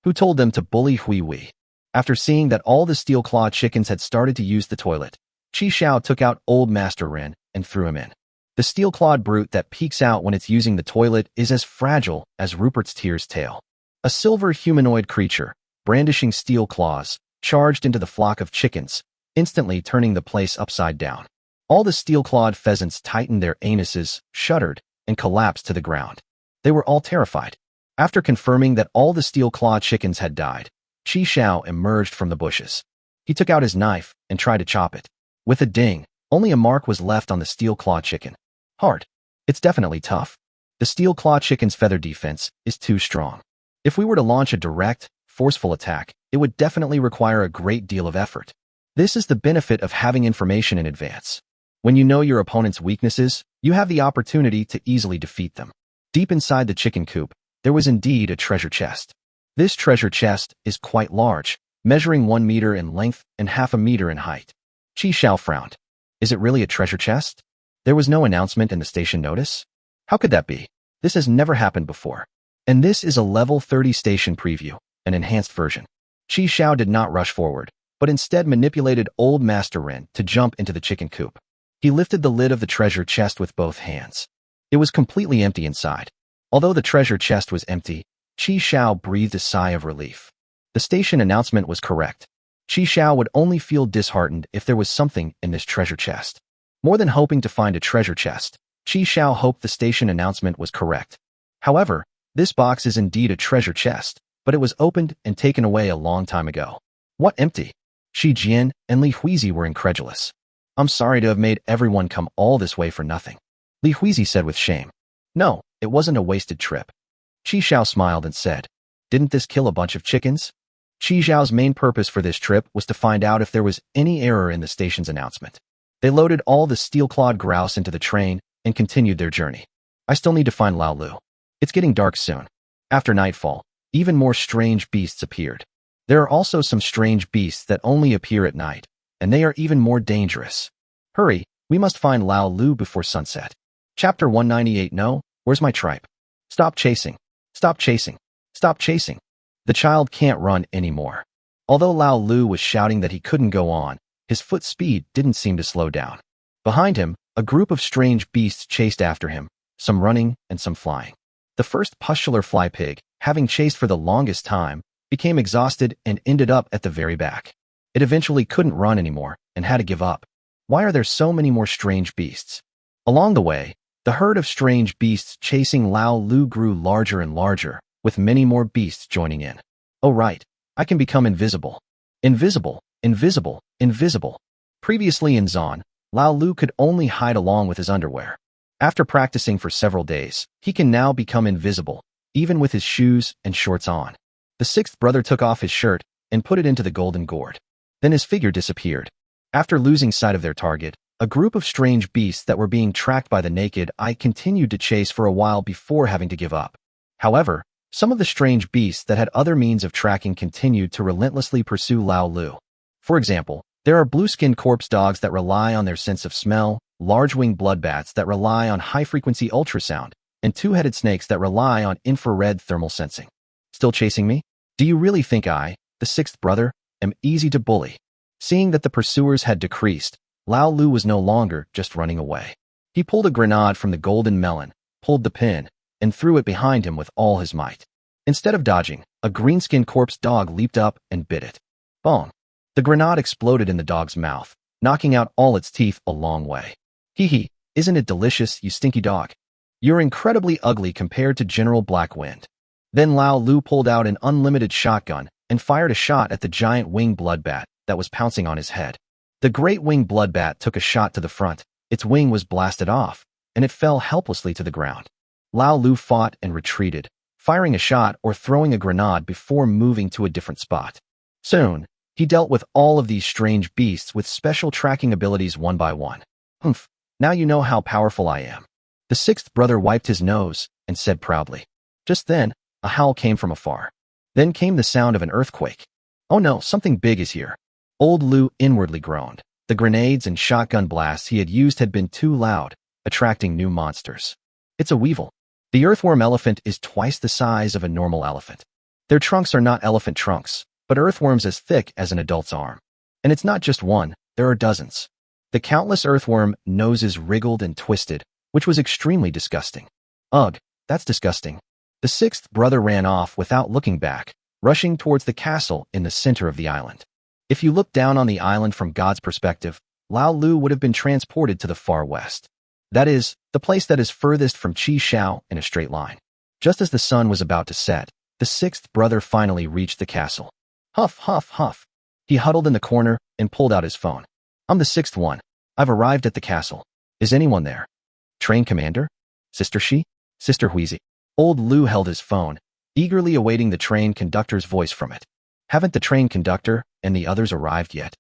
Who told them to bully Hui? After seeing that all the steel-clawed chickens had started to use the toilet, Chi Xiao took out old Master Ren and threw him in. The steel-clawed brute that peeks out when it's using the toilet is as fragile as Rupert's Tear's tail. A silver humanoid creature, brandishing steel claws, charged into the flock of chickens, instantly turning the place upside down. All the steel-clawed pheasants tightened their anuses, shuddered, and collapsed to the ground. They were all terrified. After confirming that all the steel-clawed chickens had died, Chi Xiao emerged from the bushes. He took out his knife and tried to chop it. With a ding, only a mark was left on the steel-clawed chicken. Hard. It's definitely tough. The steel-clawed chicken's feather defense is too strong. If we were to launch a direct, forceful attack, it would definitely require a great deal of effort. This is the benefit of having information in advance. When you know your opponent's weaknesses, you have the opportunity to easily defeat them. Deep inside the chicken coop, there was indeed a treasure chest. This treasure chest is quite large, measuring 1 meter in length and half a meter in height. Chi Xiao frowned. Is it really a treasure chest? There was no announcement in the station notice? How could that be? This has never happened before. And this is a level 30 station preview, an enhanced version. Chi Xiao did not rush forward, but instead manipulated old Master Ren to jump into the chicken coop. He lifted the lid of the treasure chest with both hands. It was completely empty inside. Although the treasure chest was empty, Chi Xiao breathed a sigh of relief. The station announcement was correct. Chi Xiao would only feel disheartened if there was something in this treasure chest. More than hoping to find a treasure chest, Chi Xiao hoped the station announcement was correct. However, this box is indeed a treasure chest, but it was opened and taken away a long time ago. What, empty? Shi Jian and Li Huizi were incredulous. I'm sorry to have made everyone come all this way for nothing, Li Huizi said with shame. No, it wasn't a wasted trip. Chi Xiao smiled and said, didn't this kill a bunch of chickens? Chi Xiao's main purpose for this trip was to find out if there was any error in the station's announcement. They loaded all the steel-clawed grouse into the train and continued their journey. I still need to find Lao Lu. It's getting dark soon. After nightfall, even more strange beasts appeared. There are also some strange beasts that only appear at night, and they are even more dangerous. Hurry, we must find Lao Lu before sunset. Chapter 198. No, where's my tripe? Stop chasing. Stop chasing. Stop chasing. The child can't run anymore. Although Lao Lu was shouting that he couldn't go on, his foot speed didn't seem to slow down. Behind him, a group of strange beasts chased after him, some running and some flying. The first pustular fly pig, having chased for the longest time, became exhausted and ended up at the very back. It eventually couldn't run anymore and had to give up. Why are there so many more strange beasts? Along the way, the herd of strange beasts chasing Lao Lu grew larger and larger, with many more beasts joining in. Oh right, I can become invisible. Invisible, invisible, invisible. Previously in Zon, Lao Lu could only hide along with his underwear. After practicing for several days, he can now become invisible, even with his shoes and shorts on. The sixth brother took off his shirt and put it into the golden gourd. Then his figure disappeared. After losing sight of their target, a group of strange beasts that were being tracked by the naked eye continued to chase for a while before having to give up. However, some of the strange beasts that had other means of tracking continued to relentlessly pursue Lao Lu. For example, there are blue-skinned corpse dogs that rely on their sense of smell, large-winged bloodbats that rely on high-frequency ultrasound, and two-headed snakes that rely on infrared thermal sensing. Still chasing me? Do you really think I, the sixth brother, am easy to bully? Seeing that the pursuers had decreased, Lao Lu was no longer just running away. He pulled a grenade from the golden melon, pulled the pin, and threw it behind him with all his might. Instead of dodging, a green-skinned corpse dog leaped up and bit it. Bong! The grenade exploded in the dog's mouth, knocking out all its teeth a long way. Hee hee, isn't it delicious, you stinky dog? You're incredibly ugly compared to General Blackwind. Then Lao Lu pulled out an unlimited shotgun and fired a shot at the giant winged bloodbat that was pouncing on his head. The great winged bloodbat took a shot to the front, its wing was blasted off, and it fell helplessly to the ground. Lao Lu fought and retreated, firing a shot or throwing a grenade before moving to a different spot. Soon, he dealt with all of these strange beasts with special tracking abilities one by one. Humph, now you know how powerful I am. The sixth brother wiped his nose and said proudly. Just then, a howl came from afar. Then came the sound of an earthquake. Oh no, something big is here. Old Lu inwardly groaned. The grenades and shotgun blasts he had used had been too loud, attracting new monsters. It's a weevil. The earthworm elephant is twice the size of a normal elephant. Their trunks are not elephant trunks, but earthworms as thick as an adult's arm. And it's not just one, there are dozens. The countless earthworm noses wriggled and twisted, which was extremely disgusting. Ugh, that's disgusting. The sixth brother ran off without looking back, rushing towards the castle in the center of the island. If you look down on the island from God's perspective, Lao Lu would have been transported to the far west. That is, the place that is furthest from Qi Shao in a straight line. Just as the sun was about to set, the sixth brother finally reached the castle. Huff, huff, huff. He huddled in the corner and pulled out his phone. I'm the sixth one. I've arrived at the castle. Is anyone there? Train commander? Sister Shi? Sister Huizi. Old Lu held his phone, eagerly awaiting the train conductor's voice from it. Haven't the train conductor and the others arrived yet?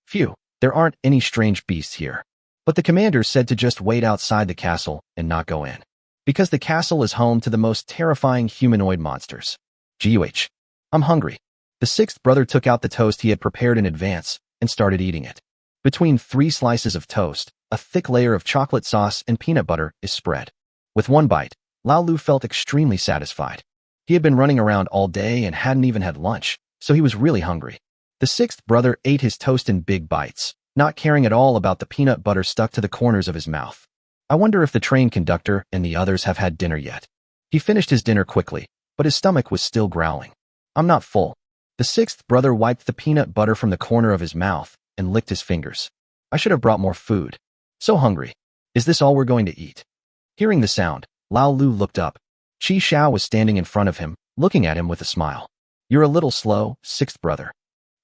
Phew, there aren't any strange beasts here. But the commander said to just wait outside the castle and not go in. Because the castle is home to the most terrifying humanoid monsters. GUH. I'm hungry. The sixth brother took out the toast he had prepared in advance and started eating it. Between 3 slices of toast, a thick layer of chocolate sauce and peanut butter is spread. With one bite, Lao Lu felt extremely satisfied. He had been running around all day and hadn't even had lunch, so he was really hungry. The sixth brother ate his toast in big bites, not caring at all about the peanut butter stuck to the corners of his mouth. I wonder if the train conductor and the others have had dinner yet. He finished his dinner quickly, but his stomach was still growling. I'm not full. The sixth brother wiped the peanut butter from the corner of his mouth and licked his fingers. I should have brought more food. So hungry. Is this all we're going to eat? Hearing the sound, Lao Lu looked up. Qi Shao was standing in front of him, looking at him with a smile. You're a little slow, sixth brother.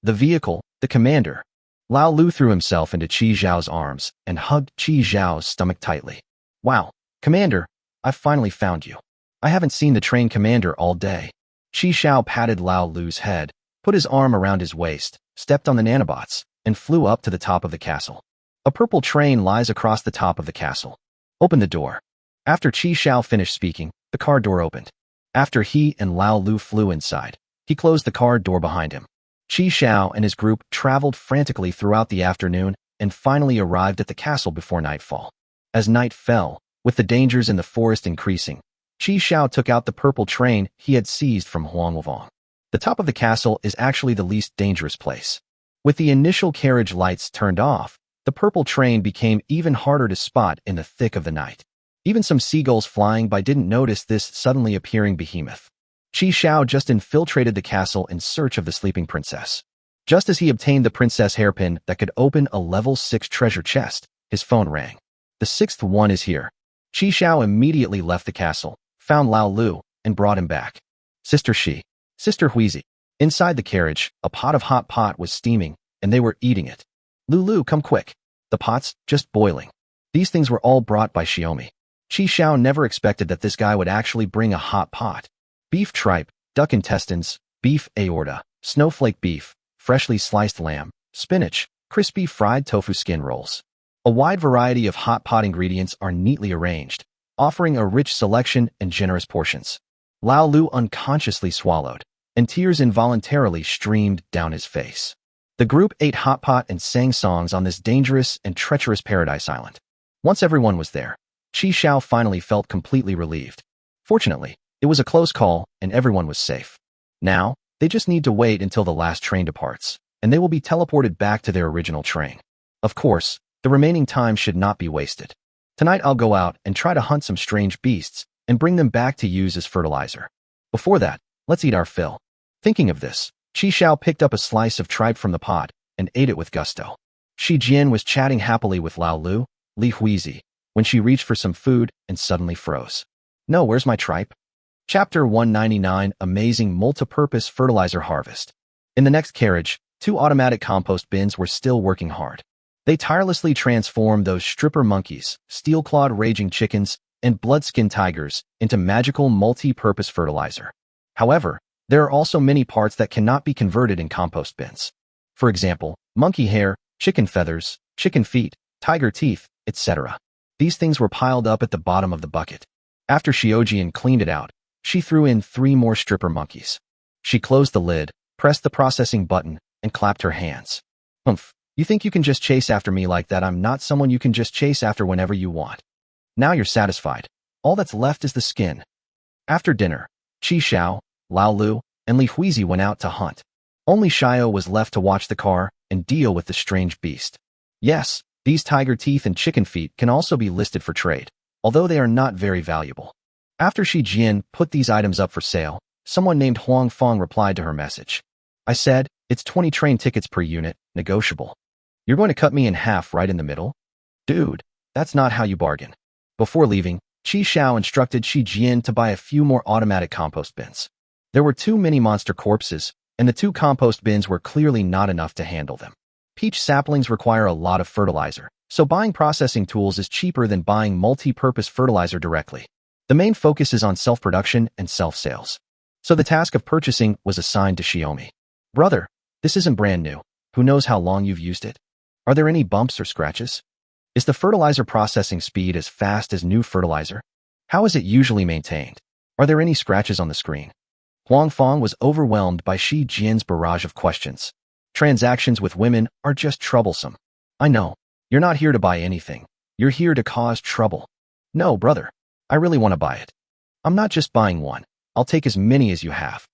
The vehicle, the commander. Lao Lu threw himself into Qi Zhao's arms and hugged Qi Zhao's stomach tightly. Wow, commander, I've finally found you. I haven't seen the train commander all day. Qi Zhao patted Lao Lu's head, put his arm around his waist, stepped on the nanobots, and flew up to the top of the castle. A purple train lies across the top of the castle. Open the door. After Qi Zhao finished speaking, the car door opened. After he and Lao Lu flew inside, he closed the car door behind him. Qi Zhao and his group traveled frantically throughout the afternoon and finally arrived at the castle before nightfall. As night fell, with the dangers in the forest increasing, Qi Zhao took out the purple train he had seized from Huangwang. The top of the castle is actually the least dangerous place. With the initial carriage lights turned off, the purple train became even harder to spot in the thick of the night. Even some seagulls flying by didn't notice this suddenly appearing behemoth. Qi Zhao just infiltrated the castle in search of the sleeping princess. Just as he obtained the princess hairpin that could open a level 6 treasure chest, his phone rang. The sixth one is here. Qi Zhao immediately left the castle, found Lao Lu, and brought him back. Sister Shi. Sister Huizi. Inside the carriage, a pot of hot pot was steaming, and they were eating it. Lulu, come quick. The pot's just boiling. These things were all brought by Xiaomi. Qi Zhao never expected that this guy would actually bring a hot pot. Beef tripe, duck intestines, beef aorta, snowflake beef, freshly sliced lamb, spinach, crispy fried tofu skin rolls. A wide variety of hot pot ingredients are neatly arranged, offering a rich selection and generous portions. Lao Lu unconsciously swallowed, and tears involuntarily streamed down his face. The group ate hot pot and sang songs on this dangerous and treacherous paradise island. Once everyone was there, Qi Zhao finally felt completely relieved. Fortunately, it was a close call and everyone was safe. Now, they just need to wait until the last train departs, and they will be teleported back to their original train. Of course, the remaining time should not be wasted. Tonight I'll go out and try to hunt some strange beasts and bring them back to use as fertilizer. Before that, let's eat our fill. Thinking of this, Qi Zhao picked up a slice of tripe from the pot and ate it with gusto. Shi Jian was chatting happily with Lao Lu, Li Huizi, when she reached for some food and suddenly froze. No, where's my tripe? Chapter 199, Amazing Multi-Purpose Fertilizer Harvest. In the next carriage, 2 automatic compost bins were still working hard. They tirelessly transformed those stripper monkeys, steel-clawed raging chickens, and blood-skin tigers into magical multi-purpose fertilizer. However, there are also many parts that cannot be converted in compost bins. For example, monkey hair, chicken feathers, chicken feet, tiger teeth, etc. These things were piled up at the bottom of the bucket. After Xiaojian cleaned it out, she threw in 3 more stripper monkeys. She closed the lid, pressed the processing button, and clapped her hands. Humph, you think you can just chase after me like that? I'm not someone you can just chase after whenever you want. Now you're satisfied. All that's left is the skin. After dinner, Qi Zhao, Lao Lu, and Li Huizi went out to hunt. Only Shio was left to watch the car and deal with the strange beast. Yes, these tiger teeth and chicken feet can also be listed for trade, although they are not very valuable. After Shi Jian put these items up for sale, someone named Huang Fong replied to her message. I said, it's 20 train tickets per unit, negotiable. You're going to cut me in half right in the middle? Dude, that's not how you bargain. Before leaving, Qi Xiao instructed Shi Jian to buy a few more automatic compost bins. There were 2 mini monster corpses, and the 2 compost bins were clearly not enough to handle them. Peach saplings require a lot of fertilizer, so buying processing tools is cheaper than buying multi-purpose fertilizer directly. The main focus is on self-production and self-sales. So the task of purchasing was assigned to Xiaomi. Brother, this isn't brand new. Who knows how long you've used it? Are there any bumps or scratches? Is the fertilizer processing speed as fast as new fertilizer? How is it usually maintained? Are there any scratches on the screen? Huang Fong was overwhelmed by Shi Jian's barrage of questions. Transactions with women are just troublesome. I know. You're not here to buy anything. You're here to cause trouble. No, brother. I really want to buy it. I'm not just buying one. I'll take as many as you have.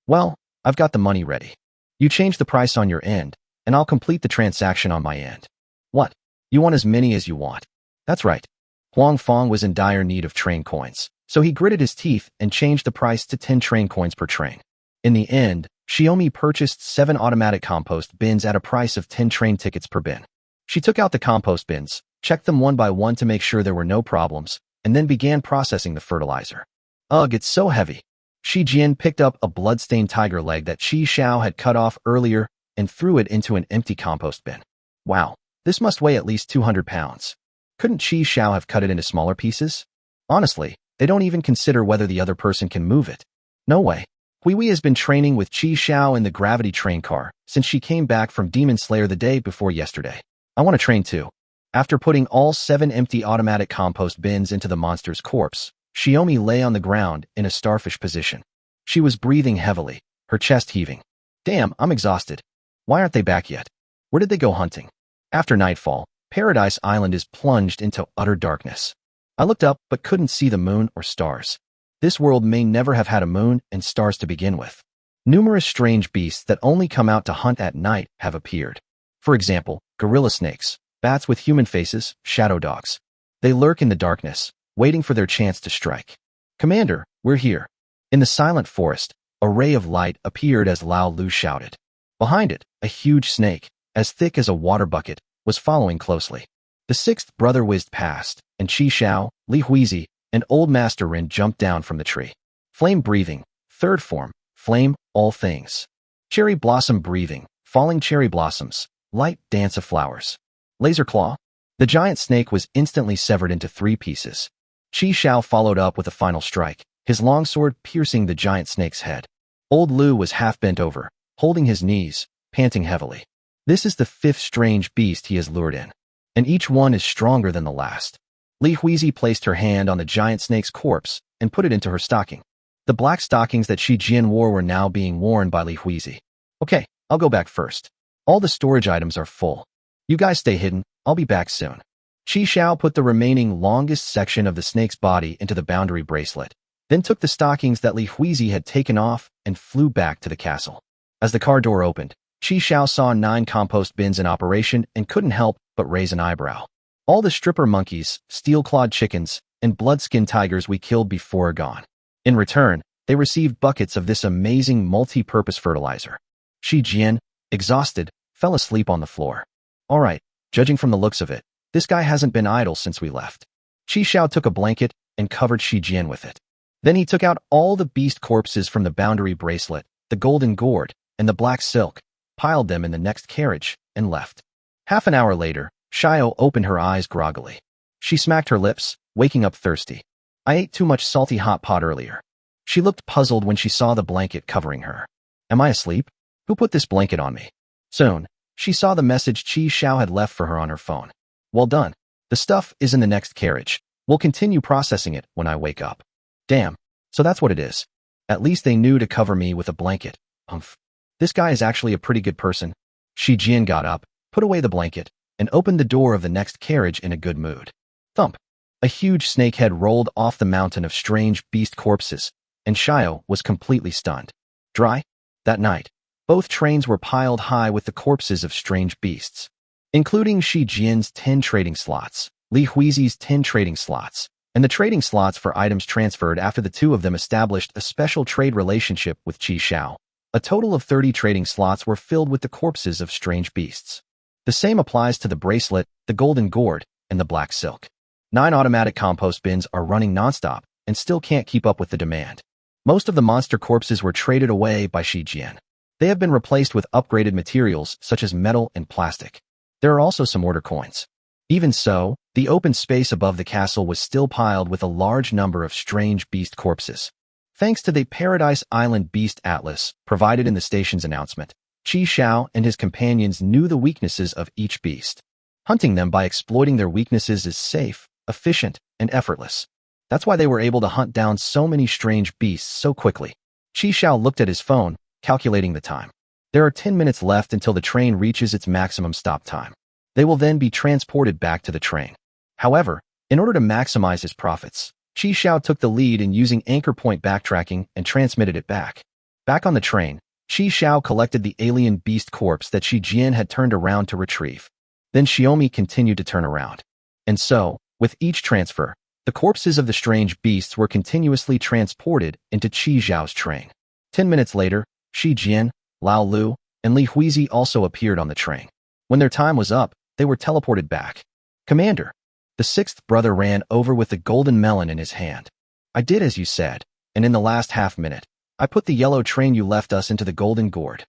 Well, I've got the money ready. You change the price on your end, and I'll complete the transaction on my end. What? You want as many as you want? That's right. Huang Fong was in dire need of train coins, so he gritted his teeth and changed the price to 10 train coins per train. In the end, Xiaomi purchased 7 automatic compost bins at a price of 10 train tickets per bin. She took out the compost bins, checked them one by one to make sure there were no problems, and then began processing the fertilizer. Ugh, it's so heavy. Shi Jian picked up a blood-stained tiger leg that Qi Xiao had cut off earlier and threw it into an empty compost bin. Wow, this must weigh at least 200 pounds. Couldn't Qi Xiao have cut it into smaller pieces? Honestly, they don't even consider whether the other person can move it. No way. Hui Wei has been training with Qi Xiao in the gravity train car since she came back from Demon Slayer the day before yesterday. I want to train too. After putting all 7 empty automatic compost bins into the monster's corpse, Xiaomi lay on the ground in a starfish position. She was breathing heavily, her chest heaving. Damn, I'm exhausted. Why aren't they back yet? Where did they go hunting? After nightfall, Paradise Island is plunged into utter darkness. I looked up but couldn't see the moon or stars. This world may never have had a moon and stars to begin with. Numerous strange beasts that only come out to hunt at night have appeared. For example, gorilla snakes, bats with human faces, shadow dogs. They lurk in the darkness, waiting for their chance to strike. Commander, we're here. In the silent forest, a ray of light appeared as Lao Lu shouted. Behind it, a huge snake, as thick as a water bucket, was following closely. The 6th brother whizzed past, and Qi Xiao, Li Huizi, and Old Master Rin jumped down from the tree. Flame breathing, 3rd form, flame, all things. Cherry blossom breathing, falling cherry blossoms, light dance of flowers. Laser claw. The giant snake was instantly severed into 3 pieces. Qi Xiao followed up with a final strike, his longsword piercing the giant snake's head. Old Lu was half bent over, holding his knees, panting heavily. This is the 5th strange beast he has lured in, and each one is stronger than the last. Li Huizi placed her hand on the giant snake's corpse and put it into her stocking. The black stockings that Shi Jian wore were now being worn by Li Huizi. Okay, I'll go back first. All the storage items are full. You guys stay hidden, I'll be back soon. Qi Xiao put the remaining longest section of the snake's body into the boundary bracelet, then took the stockings that Li Huizi had taken off and flew back to the castle. As the car door opened, Qi Xiao saw 9 compost bins in operation and couldn't help but raise an eyebrow. All the stripper monkeys, steel-clawed chickens, and blood-skinned tigers we killed before are gone. In return, they received buckets of this amazing multi-purpose fertilizer. Shi Jian, exhausted, fell asleep on the floor. All right, judging from the looks of it, this guy hasn't been idle since we left. Qi Xiao took a blanket and covered Shi Jian with it. Then he took out all the beast corpses from the boundary bracelet, the golden gourd, and the black silk, piled them in the next carriage, and left. Half an hour later, Shio opened her eyes groggily. She smacked her lips, waking up thirsty. I ate too much salty hot pot earlier. She looked puzzled when she saw the blanket covering her. Am I asleep? Who put this blanket on me? Soon, she saw the message Qi Xiao had left for her on her phone. Well done. The stuff is in the next carriage. We'll continue processing it when I wake up. Damn, so that's what it is. At least they knew to cover me with a blanket. Humph. This guy is actually a pretty good person. Shi Jian got up, put away the blanket, and opened the door of the next carriage in a good mood. Thump. A huge snake head rolled off the mountain of strange beast corpses, and Shio was completely stunned. Dry? That night, Both trains were piled high with the corpses of strange beasts, including Shi Jian's 10 trading slots, Li Huizi's 10 trading slots, and the trading slots for items transferred after the two of them established a special trade relationship with Qi Xiao. A total of 30 trading slots were filled with the corpses of strange beasts. The same applies to the bracelet, the golden gourd, and the black silk. 9 automatic compost bins are running nonstop and still can't keep up with the demand. Most of the monster corpses were traded away by Shi Jian. They have been replaced with upgraded materials such as metal and plastic. There are also some order coins. Even so, the open space above the castle was still piled with a large number of strange beast corpses. Thanks to the Paradise Island Beast Atlas provided in the station's announcement, Qi Xiao and his companions knew the weaknesses of each beast. Hunting them by exploiting their weaknesses is safe, efficient, and effortless. That's why they were able to hunt down so many strange beasts so quickly. Qi Xiao looked at his phone, calculating the time. There are 10 minutes left until the train reaches its maximum stop time. They will then be transported back to the train. However, in order to maximize his profits, Qi Xiao took the lead in using anchor point backtracking and transmitted it back. Back on the train, Qi Xiao collected the alien beast corpse that Shi Jian had turned around to retrieve. Then Xiaomi continued to turn around. And so, with each transfer, the corpses of the strange beasts were continuously transported into Qi Xiao's train. 10 minutes later, Shi Jian, Lao Lu, and Li Huizi also appeared on the train. When their time was up, they were teleported back. Commander, the 6th brother ran over with the golden melon in his hand. I did as you said, and in the last half minute, I put the yellow train you left us into the golden gourd.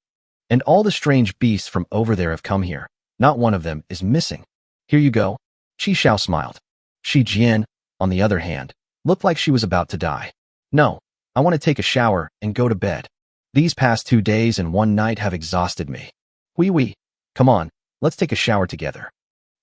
And all the strange beasts from over there have come here. Not one of them is missing. Here you go. Qi Xiao smiled. Shi Jian, on the other hand, looked like she was about to die. No, I want to take a shower and go to bed. These past 2 days and 1 night have exhausted me. Oui. Come on, let's take a shower together.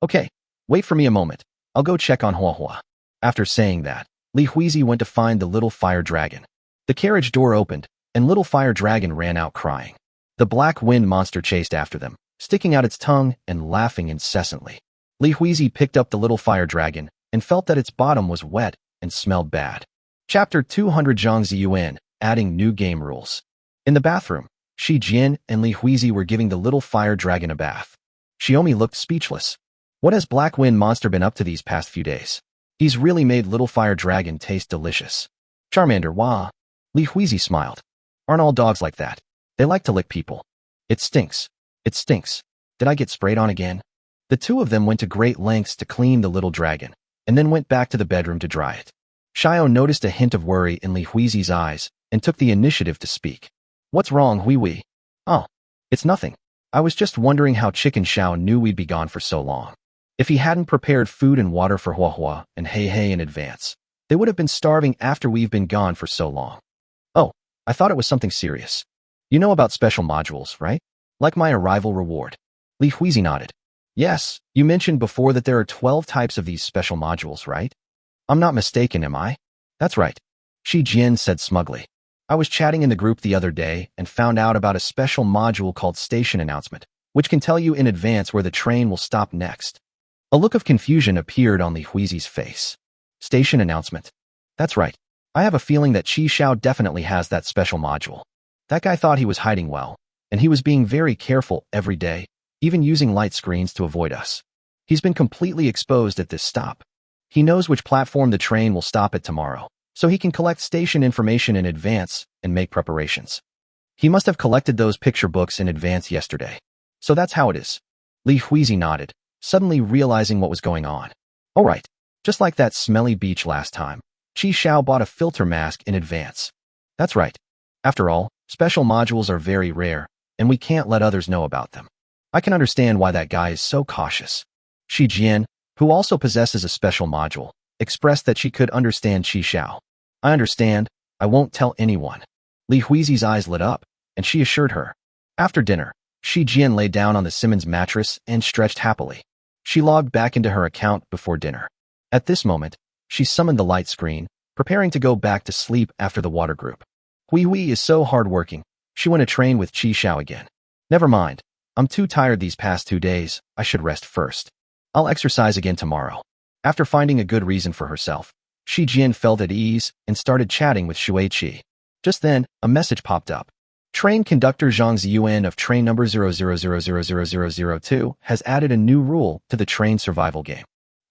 Okay, wait for me a moment. I'll go check on Hua. After saying that, Li Huizi went to find the little fire dragon. The carriage door opened, and little fire dragon ran out crying. The black wind monster chased after them, sticking out its tongue and laughing incessantly. Li Huizi picked up the little fire dragon and felt that its bottom was wet and smelled bad. Chapter 200 Zhangzi Yuan, adding new game rules. In the bathroom, Shi Jian and Li Huizi were giving the little fire dragon a bath. Xiaomi looked speechless. What has Black Wind Monster been up to these past few days? He's really made little fire dragon taste delicious. Charmander, wah. Li Huizi smiled. Aren't all dogs like that? They like to lick people. It stinks. It stinks. Did I get sprayed on again? The two of them went to great lengths to clean the little dragon, and then went back to the bedroom to dry it. Xiao noticed a hint of worry in Li Huizi's eyes and took the initiative to speak. What's wrong, Hui? Oh, it's nothing. I was just wondering how Chicken Xiao knew we'd be gone for so long. If he hadn't prepared food and water for Hua and Hei in advance, they would have been starving after we've been gone for so long. Oh, I thought it was something serious. You know about special modules, right? Like my arrival reward. Li Huizi nodded. Yes, you mentioned before that there are 12 types of these special modules, right? I'm not mistaken, am I? That's right. Shi Jian said smugly. I was chatting in the group the other day and found out about a special module called Station Announcement, which can tell you in advance where the train will stop next. A look of confusion appeared on Li Huizi's face. Station Announcement. That's right. I have a feeling that Qi Xiao definitely has that special module. That guy thought he was hiding well, and he was being very careful every day, even using light screens to avoid us. He's been completely exposed at this stop. He knows which platform the train will stop at tomorrow, so he can collect station information in advance and make preparations. He must have collected those picture books in advance yesterday. So that's how it is. Li Huizi nodded, suddenly realizing what was going on. All right, just like that smelly beach last time, Qi Xiao bought a filter mask in advance. That's right. After all, special modules are very rare, and we can't let others know about them. I can understand why that guy is so cautious. Shi Jian, who also possesses a special module, expressed that she could understand Qi Xiao. I understand. I won't tell anyone. Li Huizi's eyes lit up, and she assured her. After dinner, Shi Jian lay down on the Simmons mattress and stretched happily. She logged back into her account before dinner. At this moment, she summoned the light screen, preparing to go back to sleep after the water group. Hui is so hardworking. She went to train with Qi Xiao again. Never mind. I'm too tired these past 2 days. I should rest first. I'll exercise again tomorrow. After finding a good reason for herself, Shi Jian felt at ease and started chatting with Shui Qi. Just then, a message popped up. Train conductor Zhang Ziyuan of train number 00000002 has added a new rule to the train survival game.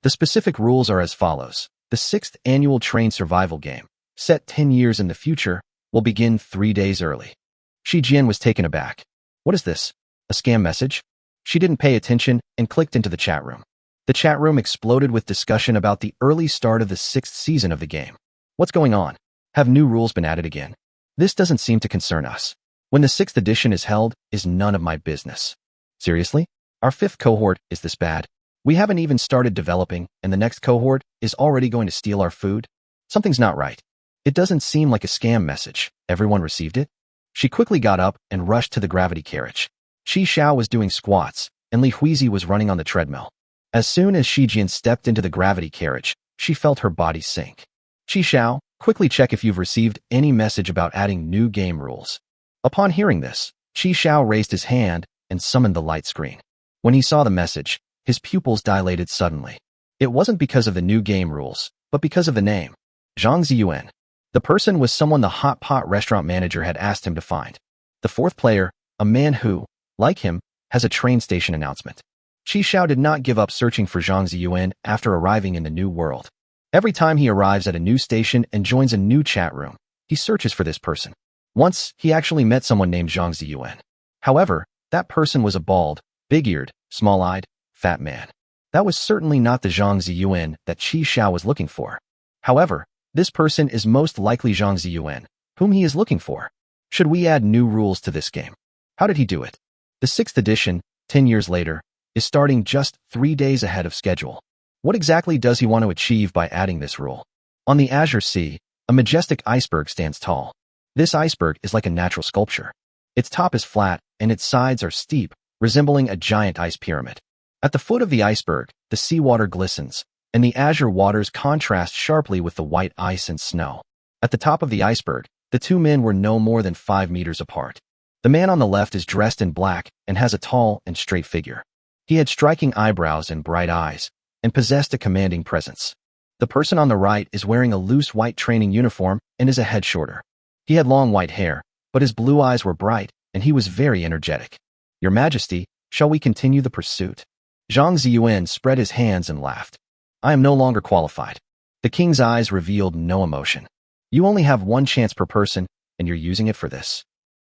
The specific rules are as follows. The 6th annual train survival game, set 10 years in the future, will begin 3 days early. Shi Jian was taken aback. What is this? A scam message? She didn't pay attention and clicked into the chat room. The chat room exploded with discussion about the early start of the 6th season of the game. What's going on? Have new rules been added again? This doesn't seem to concern us. When the 6th edition is held is none of my business. Seriously? Our 5th cohort is this bad? We haven't even started developing, and the next cohort is already going to steal our food? Something's not right. It doesn't seem like a scam message. Everyone received it? She quickly got up and rushed to the gravity carriage. Qi Xiao was doing squats, and Li Huizi was running on the treadmill. As soon as Shi Jian stepped into the gravity carriage, she felt her body sink. Qi Xiao, quickly check if you've received any message about adding new game rules. Upon hearing this, Qi Xiao raised his hand and summoned the light screen. When he saw the message, his pupils dilated suddenly. It wasn't because of the new game rules, but because of the name. Zhang Ziyuan. The person was someone the hot pot restaurant manager had asked him to find. The 4th player, a man who, like him, has a train station announcement. Qi Xiao did not give up searching for Zhang Ziyuan after arriving in the new world. Every time he arrives at a new station and joins a new chat room, he searches for this person. Once, he actually met someone named Zhang Ziyuan. However, that person was a bald, big-eared, small-eyed, fat man. That was certainly not the Zhang Ziyuan that Qi Xiao was looking for. However, this person is most likely Zhang Ziyuan, whom he is looking for. Should we add new rules to this game? How did he do it? The 6th edition, 10 years later, is starting just 3 days ahead of schedule. What exactly does he want to achieve by adding this rule? On the Azure Sea, a majestic iceberg stands tall. This iceberg is like a natural sculpture. Its top is flat, and its sides are steep, resembling a giant ice pyramid. At the foot of the iceberg, the seawater glistens, and the azure waters contrast sharply with the white ice and snow. At the top of the iceberg, the two men were no more than 5 meters apart. The man on the left is dressed in black and has a tall and straight figure. He had striking eyebrows and bright eyes, and possessed a commanding presence. The person on the right is wearing a loose white training uniform and is a head shorter. He had long white hair, but his blue eyes were bright, and he was very energetic. Your Majesty, shall we continue the pursuit? Zhang Ziyuan spread his hands and laughed. I am no longer qualified. The king's eyes revealed no emotion. You only have 1 chance per person, and you're using it for this.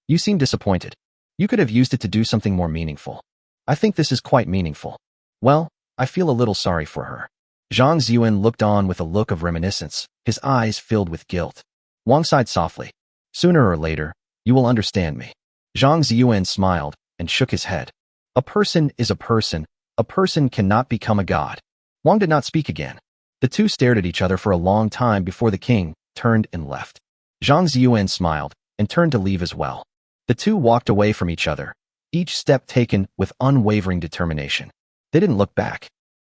You seem disappointed. You could have used it to do something more meaningful. I think this is quite meaningful. Well, I feel a little sorry for her. Zhang Ziyuan looked on with a look of reminiscence, his eyes filled with guilt. Wang sighed softly. Sooner or later, you will understand me. Zhang Ziyuan smiled and shook his head. A person is a person. A person cannot become a god. Wang did not speak again. The two stared at each other for a long time before the king turned and left. Zhang Ziyuan smiled and turned to leave as well. The two walked away from each other, each step taken with unwavering determination. They didn't look back.